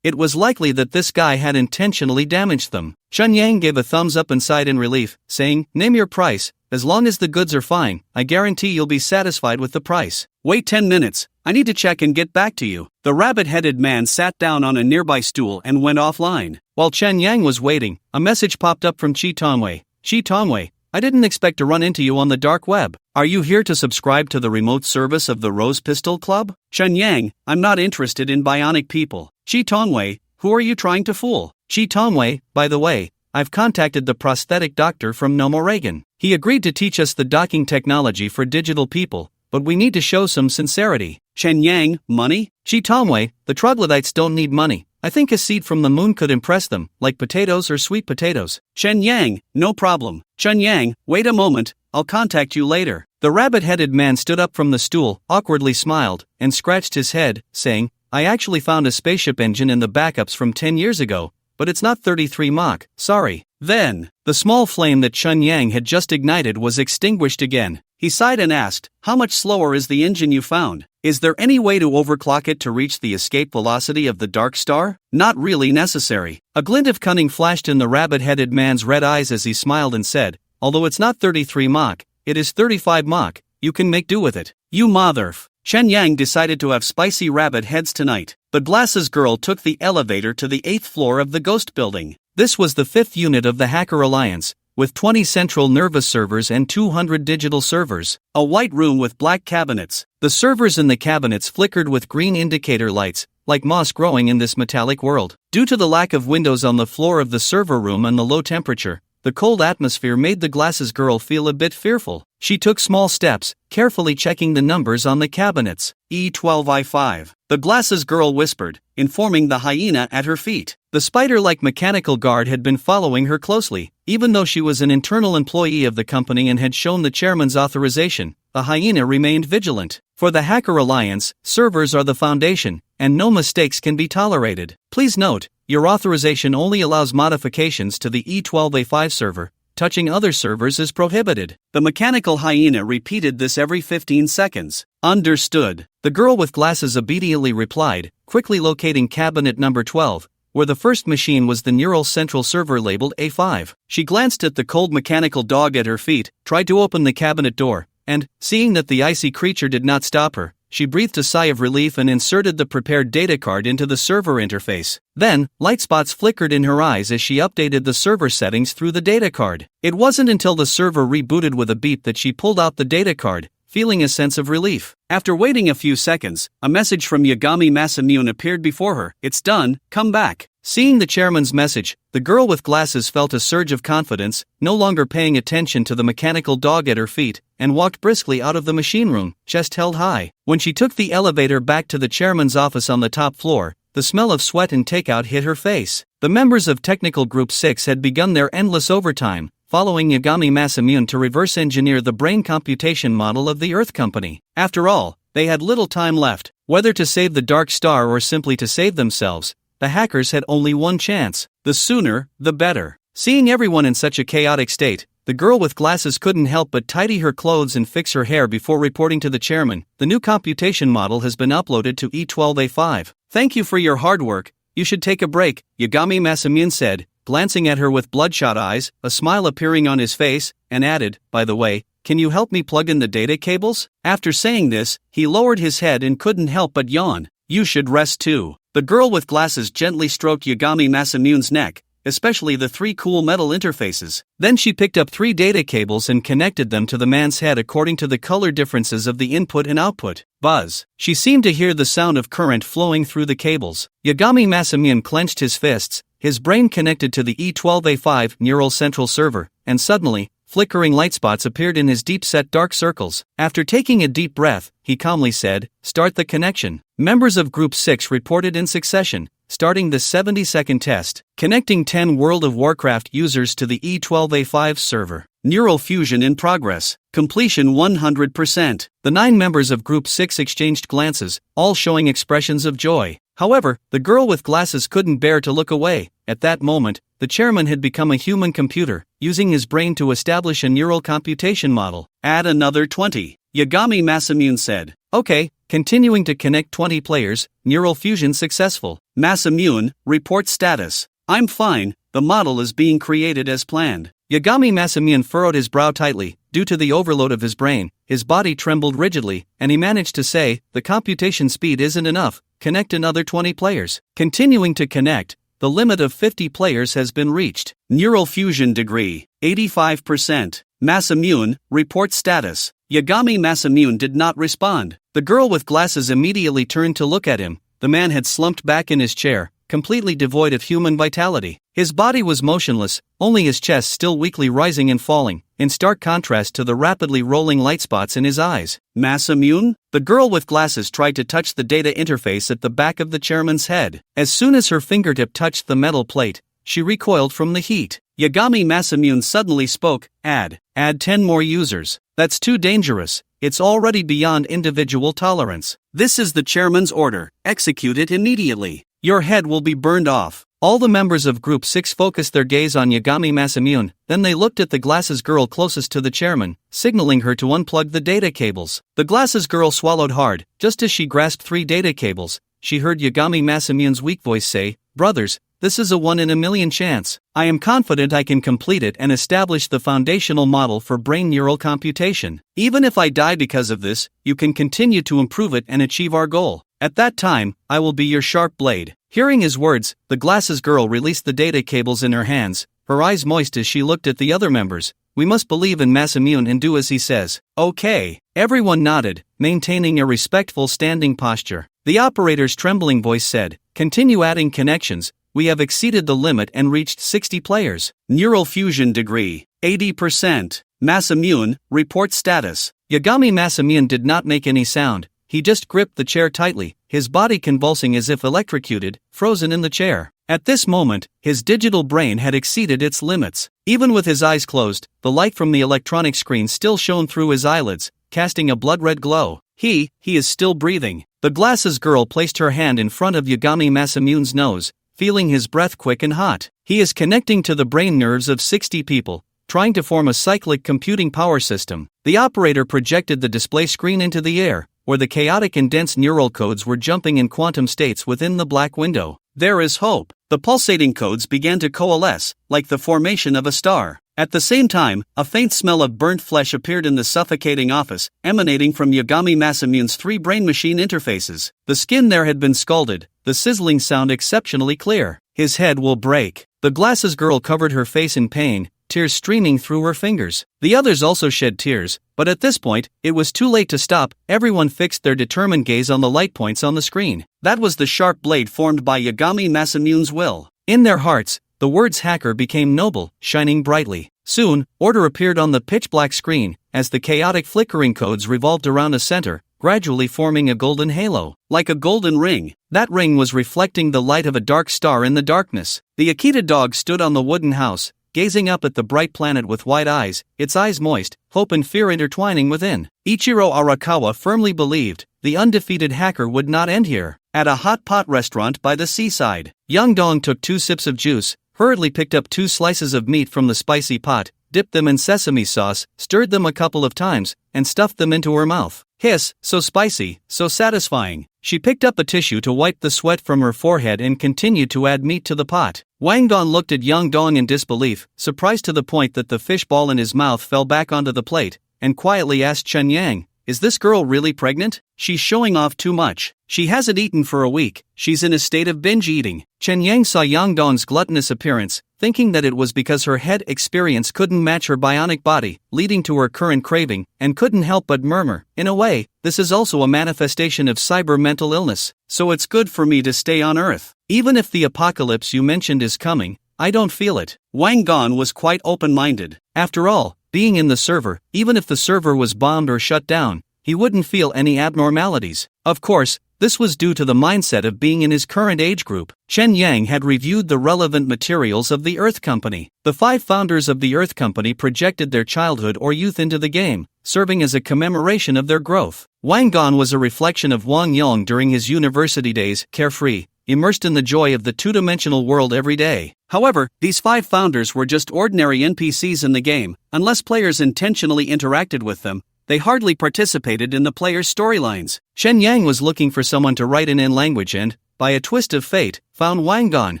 It was likely that this guy had intentionally damaged them." Chen Yang gave a thumbs up and sighed in relief, saying, "Name your price. As long as the goods are fine, I guarantee you'll be satisfied with the price." "Wait 10 minutes, I need to check and get back to you." The rabbit-headed man sat down on a nearby stool and went offline. While Chen Yang was waiting, a message popped up from Chi Tongwei. "Chi Tongwei, I didn't expect to run into you on the dark web. Are you here to subscribe to the remote service of the Rose Pistol Club? Chen Yang, I'm not interested in bionic people. Shi Tongwei, who are you trying to fool? Shi Tongwei, by the way, I've contacted the prosthetic doctor from Nomoregan. He agreed to teach us the docking technology for digital people, but we need to show some sincerity. Chen Yang, money? Shi Tongwei, the troglodytes don't need money. I think a seed from the moon could impress them, like potatoes or sweet potatoes. Chen Yang, no problem. Chen Yang, wait a moment, I'll contact you later. The rabbit-headed man stood up from the stool, awkwardly smiled, and scratched his head, saying, I actually found a spaceship engine in the backups from 10 years ago, but it's not 33 Mach, sorry. Then, the small flame that Chen Yang had just ignited was extinguished again. He sighed and asked, how much slower is the engine you found? Is there any way to overclock it to reach the escape velocity of the dark star? Not really necessary. A glint of cunning flashed in the rabbit-headed man's red eyes as he smiled and said, although it's not 33 Mach, it is 35 Mach, you can make do with it. You motherf. Chen Yang decided to have spicy rabbit heads tonight. The glasses girl took the elevator to the 8th floor of the ghost building. This was the 5th unit of the Hacker Alliance, with 20 central nervous servers and 200 digital servers. A white room with black cabinets. The servers in the cabinets flickered with green indicator lights, like moss growing in this metallic world. Due to the lack of windows on the floor of the server room and the low temperature, the cold atmosphere made the glasses girl feel a bit fearful. She took small steps, carefully checking the numbers on the cabinets. E12I5. The glasses girl whispered, informing the hyena at her feet. The spider-like mechanical guard had been following her closely. Even though she was an internal employee of the company and had shown the chairman's authorization, the hyena remained vigilant. For the Hacker Alliance, servers are the foundation, and no mistakes can be tolerated. Please note, your authorization only allows modifications to the E12A5 server. Touching other servers is prohibited. The mechanical hyena repeated this every 15 seconds. Understood. The girl with glasses obediently replied, quickly locating cabinet number 12, where the first machine was the neural central server labeled A5. She glanced at the cold mechanical dog at her feet, tried to open the cabinet door, and, seeing that the icy creature did not stop her, she breathed a sigh of relief and inserted the prepared data card into the server interface. Then, light spots flickered in her eyes as she updated the server settings through the data card. It wasn't until the server rebooted with a beep that she pulled out the data card, feeling a sense of relief. After waiting a few seconds, a message from Yagami Masamune appeared before her. It's done, come back. Seeing the chairman's message, the girl with glasses felt a surge of confidence, no longer paying attention to the mechanical dog at her feet, and walked briskly out of the machine room, chest held high. When she took the elevator back to the chairman's office on the top floor, the smell of sweat and takeout hit her face. The members of Technical Group 6 had begun their endless overtime, following Yagami Masamune to reverse engineer the brain computation model of the Earth Company. After all, they had little time left. Whether to save the Dark Star or simply to save themselves, the hackers had only one chance. The sooner, the better. Seeing everyone in such a chaotic state, the girl with glasses couldn't help but tidy her clothes and fix her hair before reporting to the chairman. The new computation model has been uploaded to E12A5. Thank you for your hard work. You should take a break, Yagami Masamune said, glancing at her with bloodshot eyes, a smile appearing on his face, and added, by the way, can you help me plug in the data cables? After saying this, he lowered his head and couldn't help but yawn. You should rest too. The girl with glasses gently stroked Yagami Masamune's neck, especially the 3 cool metal interfaces. Then she picked up 3 data cables and connected them to the man's head according to the color differences of the input and output. Buzz. She seemed to hear the sound of current flowing through the cables. Yagami Masamune clenched his fists, his brain connected to the E12A5 neural central server, and suddenly, flickering light spots appeared in his deep-set dark circles. After taking a deep breath, he calmly said, "Start the connection." Members of Group 6 reported in succession, starting the 70-second test, connecting 10 World of Warcraft users to the E12A5 server. Neural fusion in progress. Completion 100%. The 9 members of Group 6 exchanged glances, all showing expressions of joy. However, the girl with glasses couldn't bear to look away. At that moment, the chairman had become a human computer, using his brain to establish a neural computation model. Add another 20. Yagami Masamune said. Okay, continuing to connect 20 players, neural fusion successful. Masamune, report status. I'm fine, the model is being created as planned. Yagami Masamune furrowed his brow tightly. Due to the overload of his brain, his body trembled rigidly, and he managed to say, the computation speed isn't enough, connect another 20 players. Continuing to connect, the limit of 50 players has been reached. Neural fusion degree, 85%. Masamune, report status. Yagami Masamune did not respond. The girl with glasses immediately turned to look at him. The man had slumped back in his chair, completely devoid of human vitality. His body was motionless, only his chest still weakly rising and falling, in stark contrast to the rapidly rolling light spots in his eyes. Masamune? The girl with glasses tried to touch the data interface at the back of the chairman's head. As soon as her fingertip touched the metal plate, she recoiled from the heat. Yagami Masamune suddenly spoke, Add 10 more users. That's too dangerous. It's already beyond individual tolerance. This is the chairman's order. Execute it immediately. Your head will be burned off. All the members of Group 6 focused their gaze on Yagami Masamune, then they looked at the glasses girl closest to the chairman, signaling her to unplug the data cables. The glasses girl swallowed hard. Just as she grasped 3 data cables, she heard Yagami Masamune's weak voice say, Brothers, this is a 1 in a million chance. I am confident I can complete it and establish the foundational model for brain neural computation. Even if I die because of this, you can continue to improve it and achieve our goal. At that time, I will be your sharp blade. Hearing his words, the glasses girl released the data cables in her hands, her eyes moist as she looked at the other members. We must believe in Masamune and do as he says. Okay. Everyone nodded, maintaining a respectful standing posture. The operator's trembling voice said, Continue adding connections. We have exceeded the limit and reached 60 players. Neural fusion degree, 80%. Masamune, report status. Yagami Masamune did not make any sound. He just gripped the chair tightly, his body convulsing as if electrocuted, frozen in the chair. At this moment, his digital brain had exceeded its limits. Even with his eyes closed, the light from the electronic screen still shone through his eyelids, casting a blood-red glow. He is still breathing. The glasses girl placed her hand in front of Yagami Masamune's nose, feeling his breath quick and hot. He is connecting to the brain nerves of 60 people, trying to form a cyclic computing power system. The operator projected the display screen into the air, where the chaotic and dense neural codes were jumping in quantum states within the black window. There is hope. The pulsating codes began to coalesce, like the formation of a star. At the same time, a faint smell of burnt flesh appeared in the suffocating office, emanating from Yagami Masamune's 3 brain-machine interfaces. The skin there had been scalded, the sizzling sound exceptionally clear. His head will break. The glasses girl covered her face in pain, tears streaming through her fingers. The others also shed tears, but at this point, it was too late to stop. Everyone fixed their determined gaze on the light points on the screen. That was the sharp blade formed by Yagami Masamune's will. In their hearts, the words hacker became noble, shining brightly. Soon, order appeared on the pitch-black screen, as the chaotic flickering codes revolved around a center, gradually forming a golden halo. Like a golden ring, that ring was reflecting the light of a dark star in the darkness. The Akita dog stood on the wooden house, gazing up at the bright planet with wide eyes, its eyes moist, hope and fear intertwining within. Ichiro Arakawa firmly believed, the undefeated hacker would not end here. At a hot pot restaurant by the seaside, Young Dong took 2 sips of juice, hurriedly picked up 2 slices of meat from the spicy pot, dipped them in sesame sauce, stirred them a couple of times, and stuffed them into her mouth. Hiss, so spicy, so satisfying. She picked up a tissue to wipe the sweat from her forehead and continued to add meat to the pot. Wang Dong looked at Young Dong in disbelief, surprised to the point that the fish ball in his mouth fell back onto the plate, and quietly asked Chen Yang, Is this girl really pregnant? She's showing off too much. She hasn't eaten for a week. She's in a state of binge eating. Chen Yang saw Yang Dong's gluttonous appearance, thinking that it was because her head experience couldn't match her bionic body, leading to her current craving, and couldn't help but murmur, In a way, this is also a manifestation of cyber mental illness, so it's good for me to stay on Earth. Even if the apocalypse you mentioned is coming, I don't feel it. Wang Gong was quite open-minded. After all, being in the server, even if the server was bombed or shut down, he wouldn't feel any abnormalities. Of course, this was due to the mindset of being in his current age group. Chen Yang had reviewed the relevant materials of the Earth Company. The 5 founders of the Earth Company projected their childhood or youth into the game, serving as a commemoration of their growth. Wang Gong was a reflection of Wang Yong during his university days, carefree, immersed in the joy of the two-dimensional world every day. However, these 5 founders were just ordinary NPCs in the game. Unless players intentionally interacted with them, they hardly participated in the players' storylines. Chen Yang was looking for someone to write in language and, by a twist of fate, found Wang Gong.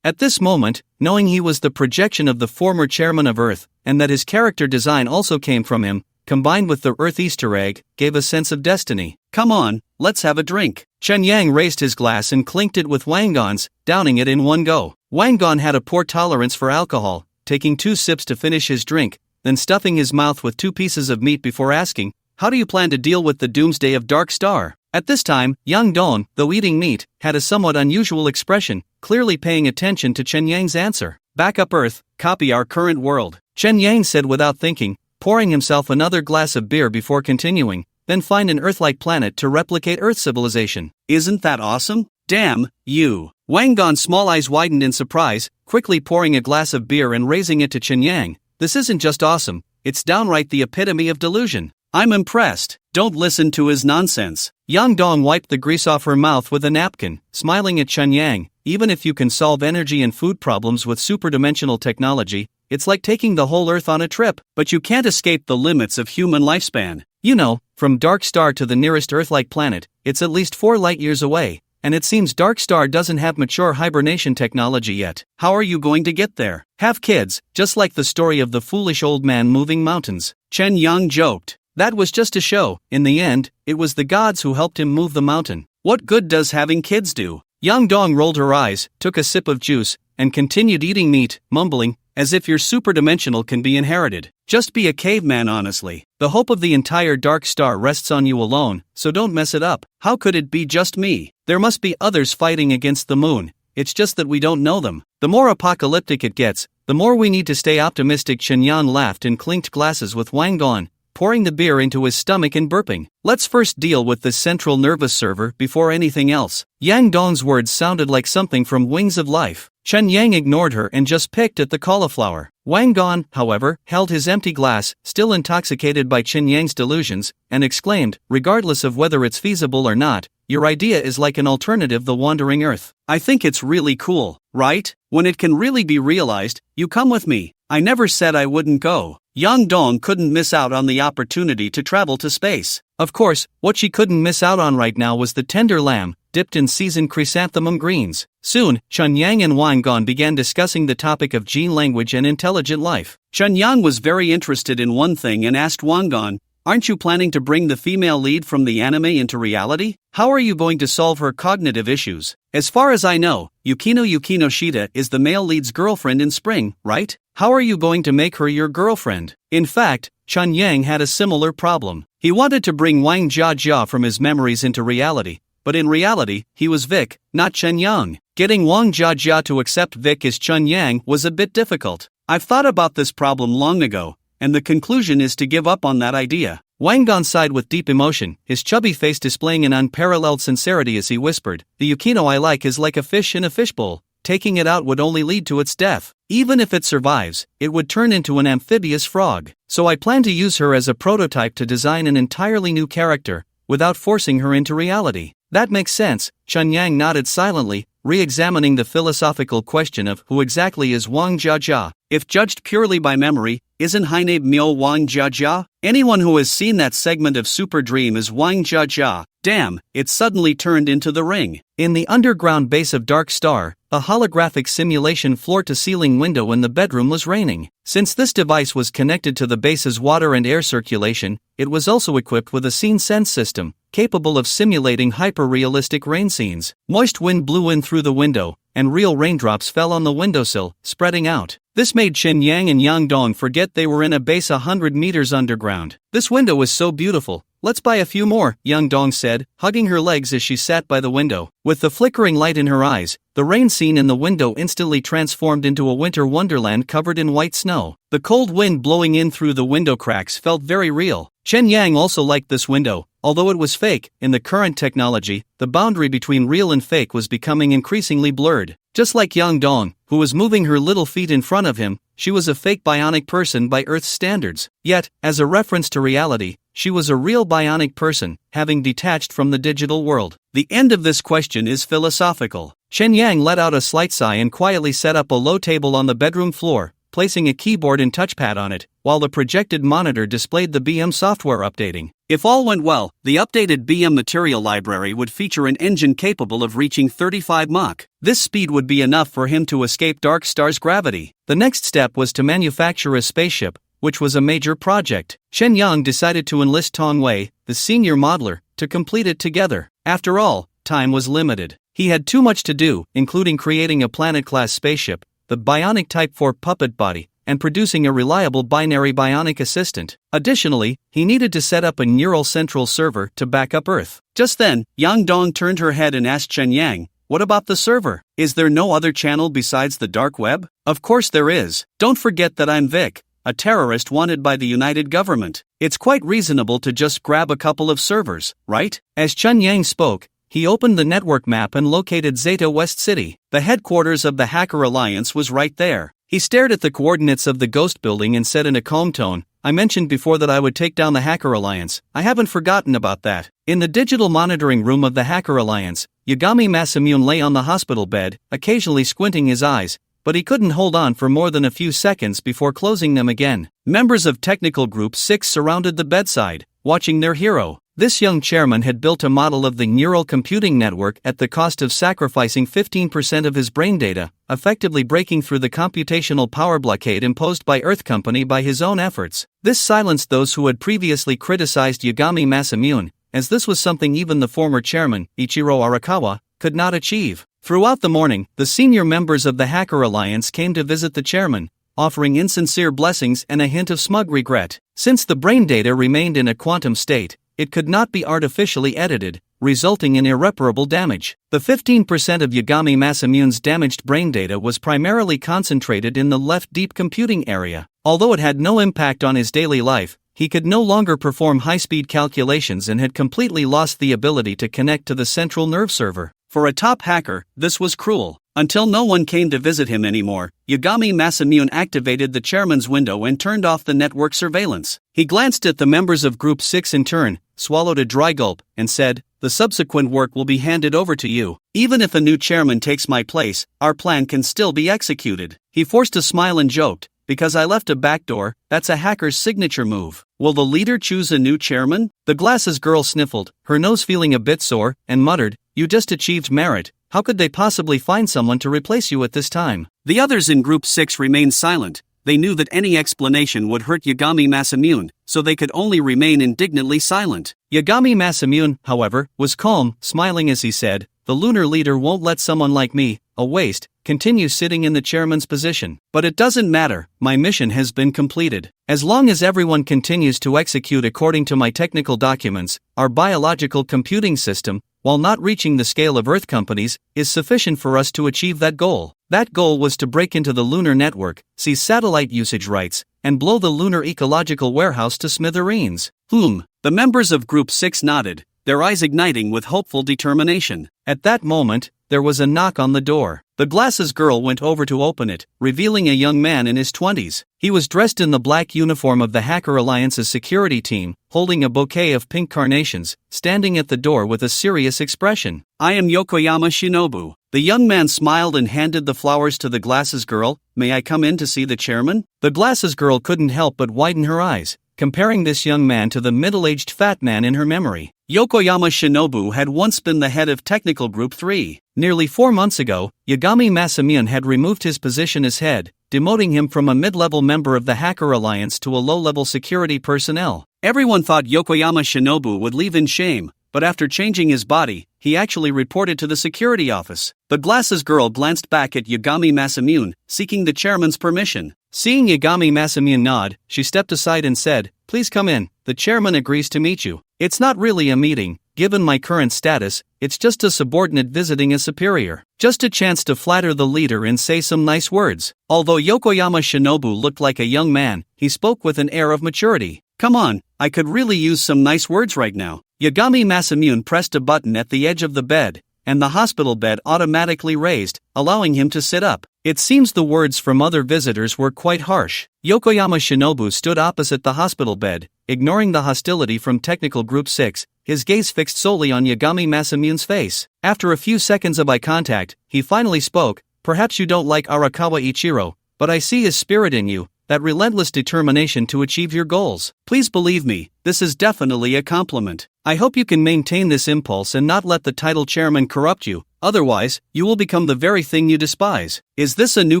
At this moment, knowing he was the projection of the former chairman of Earth, and that his character design also came from him, combined with the Earth Easter egg, gave a sense of destiny. Come on, let's have a drink. Chen Yang raised his glass and clinked it with Wang Gong's, downing it in one go. Wang Gong had a poor tolerance for alcohol, taking 2 sips to finish his drink, then stuffing his mouth with 2 pieces of meat before asking, "How do you plan to deal with the doomsday of Dark Star?" At this time, Yang Dong, though eating meat, had a somewhat unusual expression, clearly paying attention to Chen Yang's answer. "Back up Earth, copy our current world," Chen Yang said without thinking, pouring himself another glass of beer before continuing, "then find an Earth-like planet to replicate Earth civilization." "Isn't that awesome? Damn, you." Wang Gon's small eyes widened in surprise, quickly pouring a glass of beer and raising it to Chen Yang. "This isn't just awesome, it's downright the epitome of delusion. I'm impressed. Don't listen to his nonsense." Yang Dong wiped the grease off her mouth with a napkin, smiling at Chen Yang. "Even if you can solve energy and food problems with superdimensional technology, it's like taking the whole Earth on a trip, but you can't escape the limits of human lifespan. You know, from Dark Star to the nearest Earth-like planet, it's at least 4 light-years away, and it seems Dark Star doesn't have mature hibernation technology yet. How are you going to get there? Have kids, just like the story of the foolish old man moving mountains." Chen Yang joked. "That was just a show. In the end, it was the gods who helped him move the mountain. What good does having kids do?" Yang Dong rolled her eyes, took a sip of juice, and continued eating meat, mumbling, "As if your superdimensional can be inherited. Just be a caveman honestly. The hope of the entire Dark Star rests on you alone, so don't mess it up. How could it be just me? There must be others fighting against the moon, it's just that we don't know them. The more apocalyptic it gets, the more we need to stay optimistic." Chen Yan laughed and clinked glasses with Wang Gon, pouring the beer into his stomach and burping. "Let's first deal with this central nervous server before anything else." Yang Dong's words sounded like something from Wings of Life. Chen Yang ignored her and just picked at the cauliflower. Wang Gon, however, held his empty glass, still intoxicated by Chen Yang's delusions, and exclaimed, "Regardless of whether it's feasible or not, your idea is like an alternative the Wandering Earth. I think it's really cool, right? When it can really be realized, you come with me. I never said I wouldn't go." Yang Dong couldn't miss out on the opportunity to travel to space. Of course, what she couldn't miss out on right now was the tender lamb, dipped in seasoned chrysanthemum greens. Soon, Chen Yang and Wang Gon began discussing the topic of gene language and intelligent life. Chen Yang was very interested in one thing and asked Wang Gon, "Aren't you planning to bring the female lead from the anime into reality? How are you going to solve her cognitive issues? As far as I know, Yukino Shida is the male lead's girlfriend in Spring, right? How are you going to make her your girlfriend?" In fact, Chen Yang had a similar problem. He wanted to bring Wang Jiajia from his memories into reality, but in reality, he was Vic, not Chen Yang. Getting Wang Jiajia to accept Vic as Chen Yang was a bit difficult. "I've thought about this problem long ago, and the conclusion is to give up on that idea." Wang Gon sighed with deep emotion, his chubby face displaying an unparalleled sincerity as he whispered, "The Yukino I like is like a fish in a fishbowl. Taking it out would only lead to its death. Even if it survives, it would turn into an amphibious frog. So I plan to use her as a prototype to design an entirely new character, without forcing her into reality." "That makes sense." Chen Yang nodded silently, re-examining the philosophical question of who exactly is Wang Jiajia. If judged purely by memory, isn't Hainab Myo Wang Jiajia? Anyone who has seen that segment of Super Dream is Wang Jiajia. Damn, it suddenly turned into The Ring. In the underground base of Dark Star, a holographic simulation floor-to-ceiling window in the bedroom was raining. Since this device was connected to the base's water and air circulation, it was also equipped with a scene sense system, capable of simulating hyper-realistic rain scenes. Moist wind blew in through the window, and real raindrops fell on the windowsill, spreading out. This made Chen Yang and Yang Dong forget they were in a base 100 meters underground. "This window is so beautiful. Let's buy a few more," Yang Dong said, hugging her legs as she sat by the window. With the flickering light in her eyes, the rain scene in the window instantly transformed into a winter wonderland covered in white snow. The cold wind blowing in through the window cracks felt very real. Chen Yang also liked this window, although it was fake. In the current technology, the boundary between real and fake was becoming increasingly blurred. Just like Yang Dong, who was moving her little feet in front of him, she was a fake bionic person by Earth's standards. Yet, as a reference to reality, she was a real bionic person, having detached from the digital world. The end of this question is philosophical. Chen Yang let out a slight sigh and quietly set up a low table on the bedroom floor, placing a keyboard and touchpad on it, while the projected monitor displayed the BM software updating. If all went well, the updated BM material library would feature an engine capable of reaching 35 Mach. This speed would be enough for him to escape Dark Star's gravity. The next step was to manufacture a spaceship, which was a major project. Chen Yang decided to enlist Tong Wei, the senior modeler, to complete it together. After all, time was limited. He had too much to do, including creating a planet-class spaceship, the bionic Type 4 puppet body, and producing a reliable binary bionic assistant. Additionally, he needed to set up a neural central server to back up Earth. Just then, Yang Dong turned her head and asked Chen Yang, "What about the server? Is there no other channel besides the dark web?" "Of course there is. Don't forget that I'm Vic, a terrorist wanted by the United Government. It's quite reasonable to just grab a couple of servers, right?" As Chen Yang spoke, he opened the network map and located Zeta West City. The headquarters of the Hacker Alliance was right there. He stared at the coordinates of the ghost building and said in a calm tone, "I mentioned before that I would take down the Hacker Alliance. I haven't forgotten about that." In the digital monitoring room of the Hacker Alliance, Yagami Masamune lay on the hospital bed, occasionally squinting his eyes, but he couldn't hold on for more than a few seconds before closing them again. Members of Technical Group 6 surrounded the bedside, watching their hero. This young chairman had built a model of the neural computing network at the cost of sacrificing 15% of his brain data, effectively breaking through the computational power blockade imposed by Earth Company by his own efforts. This silenced those who had previously criticized Yagami Masamune, as this was something even the former chairman, Ichiro Arakawa, could not achieve. Throughout the morning, the senior members of the Hacker Alliance came to visit the chairman, offering insincere blessings and a hint of smug regret. Since the brain data remained in a quantum state, it could not be artificially edited, resulting in irreparable damage. The 15% of Yagami Masamune's damaged brain data was primarily concentrated in the left deep computing area. Although it had no impact on his daily life, he could no longer perform high-speed calculations and had completely lost the ability to connect to the central nerve server. For a top hacker, this was cruel. Until no one came to visit him anymore, Yagami Masamune activated the chairman's window and turned off the network surveillance. He glanced at the members of Group 6 in turn, swallowed a dry gulp, and said, "The subsequent work will be handed over to you. Even if a new chairman takes my place, our plan can still be executed." He forced a smile and joked, "Because I left a backdoor, that's a hacker's signature move. Will the leader choose a new chairman?" The glasses girl sniffled, her nose feeling a bit sore, and muttered, "You just achieved merit. How could they possibly find someone to replace you at this time?" The others in Group 6 remained silent. They knew that any explanation would hurt Yagami Masamune, so they could only remain indignantly silent. Yagami Masamune, however, was calm, smiling as he said, "The lunar leader won't let someone like me, a waste, continue sitting in the chairman's position. But it doesn't matter, my mission has been completed. As long as everyone continues to execute according to my technical documents, our biological computing system, while not reaching the scale of Earth companies, is sufficient for us to achieve that goal." That goal was to break into the lunar network, seize satellite usage rights, and blow the lunar ecological warehouse to smithereens. The members of Group 6 nodded, their eyes igniting with hopeful determination. At that moment, there was a knock on the door. The glasses girl went over to open it, revealing a young man in his 20s. He was dressed in the black uniform of the Hacker Alliance's security team, holding a bouquet of pink carnations, standing at the door with a serious expression. "I am Yokoyama Shinobu." The young man smiled and handed the flowers to the glasses girl. "May I come in to see the chairman?" The glasses girl couldn't help but widen her eyes, comparing this young man to the middle-aged fat man in her memory. Yokoyama Shinobu had once been the head of Technical Group 3. Nearly 4 months ago, Yagami Masamune had removed his position as head, demoting him from a mid-level member of the Hacker Alliance to a low-level security personnel. Everyone thought Yokoyama Shinobu would leave in shame, but after changing his body, he actually reported to the security office. The glasses girl glanced back at Yagami Masamune, seeking the chairman's permission. Seeing Yagami Masamune nod, she stepped aside and said, "Please come in, the chairman agrees to meet you." "It's not really a meeting, given my current status, it's just a subordinate visiting a superior. Just a chance to flatter the leader and say some nice words." Although Yokoyama Shinobu looked like a young man, he spoke with an air of maturity. "Come on, I could really use some nice words right now." Yagami Masamune pressed a button at the edge of the bed, and the hospital bed automatically raised, allowing him to sit up. It seems the words from other visitors were quite harsh. Yokoyama Shinobu stood opposite the hospital bed, ignoring the hostility from Technical Group 6, his gaze fixed solely on Yagami Masamune's face. After a few seconds of eye contact, he finally spoke, "Perhaps you don't like Arakawa Ichiro, but I see his spirit in you, that relentless determination to achieve your goals. Please believe me, this is definitely a compliment. I hope you can maintain this impulse and not let the title chairman corrupt you, otherwise, you will become the very thing you despise." Is this a new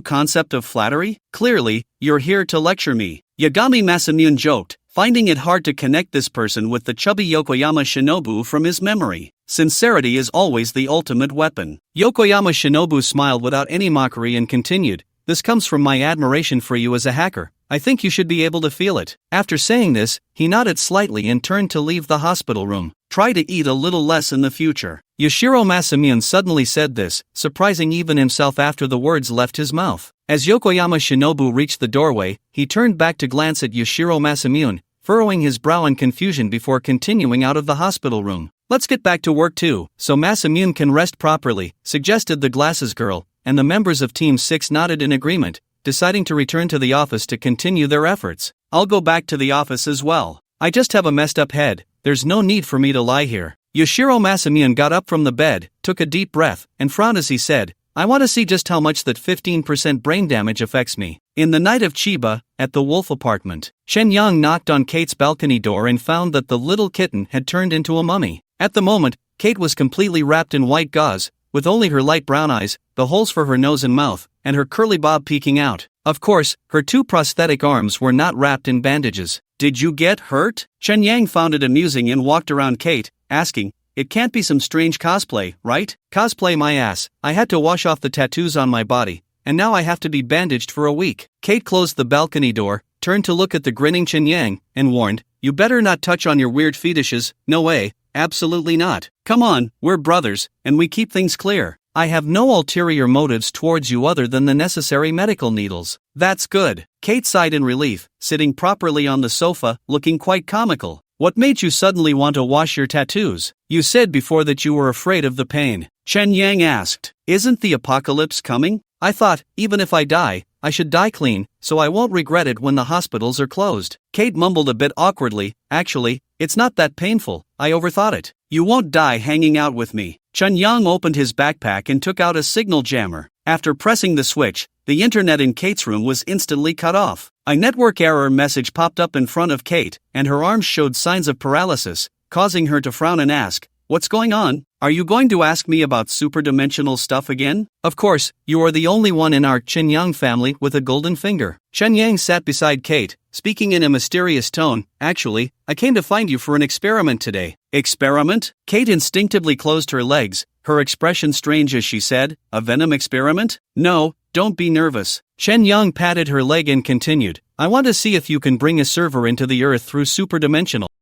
concept of flattery? Clearly, you're here to lecture me. Yagami Masamune joked, finding it hard to connect this person with the chubby Yokoyama Shinobu from his memory. Sincerity is always the ultimate weapon. Yokoyama Shinobu smiled without any mockery and continued, this comes from my admiration for you as a hacker. I think you should be able to feel it. After saying this, he nodded slightly and turned to leave the hospital room. Try to eat a little less in the future. Yoshiro Masamune suddenly said this, surprising even himself after the words left his mouth. As Yokoyama Shinobu reached the doorway, he turned back to glance at Yoshiro Masamune, furrowing his brow in confusion before continuing out of the hospital room. Let's get back to work too, so Masamune can rest properly, suggested the glasses girl, and the members of Team 6 nodded in agreement, deciding to return to the office to continue their efforts. I'll go back to the office as well. I just have a messed up head, there's no need for me to lie here. Yoshiro Masamune got up from the bed, took a deep breath, and frowned as he said, I want to see just how much that 15% brain damage affects me. In the night of Chiba, at the Wolf apartment, Shen Yang knocked on Kate's balcony door and found that the little kitten had turned into a mummy. At the moment, Kate was completely wrapped in white gauze, with only her light brown eyes, the holes for her nose and mouth, and her curly bob peeking out. Of course, her two prosthetic arms were not wrapped in bandages. Did you get hurt? Shen Yang found it amusing and walked around Kate, asking, it can't be some strange cosplay, right? Cosplay my ass, I had to wash off the tattoos on my body, and now I have to be bandaged for a week. Kate closed the balcony door, turned to look at the grinning Shen Yang, and warned, you better not touch on your weird fetishes, no way, absolutely not. Come on, we're brothers, and we keep things clear. I have no ulterior motives towards you other than the necessary medical needles. That's good. Kate sighed in relief, sitting properly on the sofa, looking quite comical. What made you suddenly want to wash your tattoos? You said before that you were afraid of the pain. Shen Yang asked, isn't the apocalypse coming? I thought, even if I die, I should die clean, so I won't regret it when the hospitals are closed. Kate mumbled a bit awkwardly, actually, it's not that painful, I overthought it. You won't die hanging out with me. Shen Yang opened his backpack and took out a signal jammer. After pressing the switch, the internet in Kate's room was instantly cut off. A network error message popped up in front of Kate, and her arms showed signs of paralysis, causing her to frown and ask, what's going on? Are you going to ask me about superdimensional stuff again? Of course, you are the only one in our Shen Yang family with a golden finger. Shen Yang sat beside Kate, speaking in a mysterious tone, actually, I came to find you for an experiment today. Experiment? Kate instinctively closed her legs, her expression strange as she said, a venom experiment? No, don't be nervous. Shen Yang patted her leg and continued, I want to see if you can bring a server into the earth through superdimensional.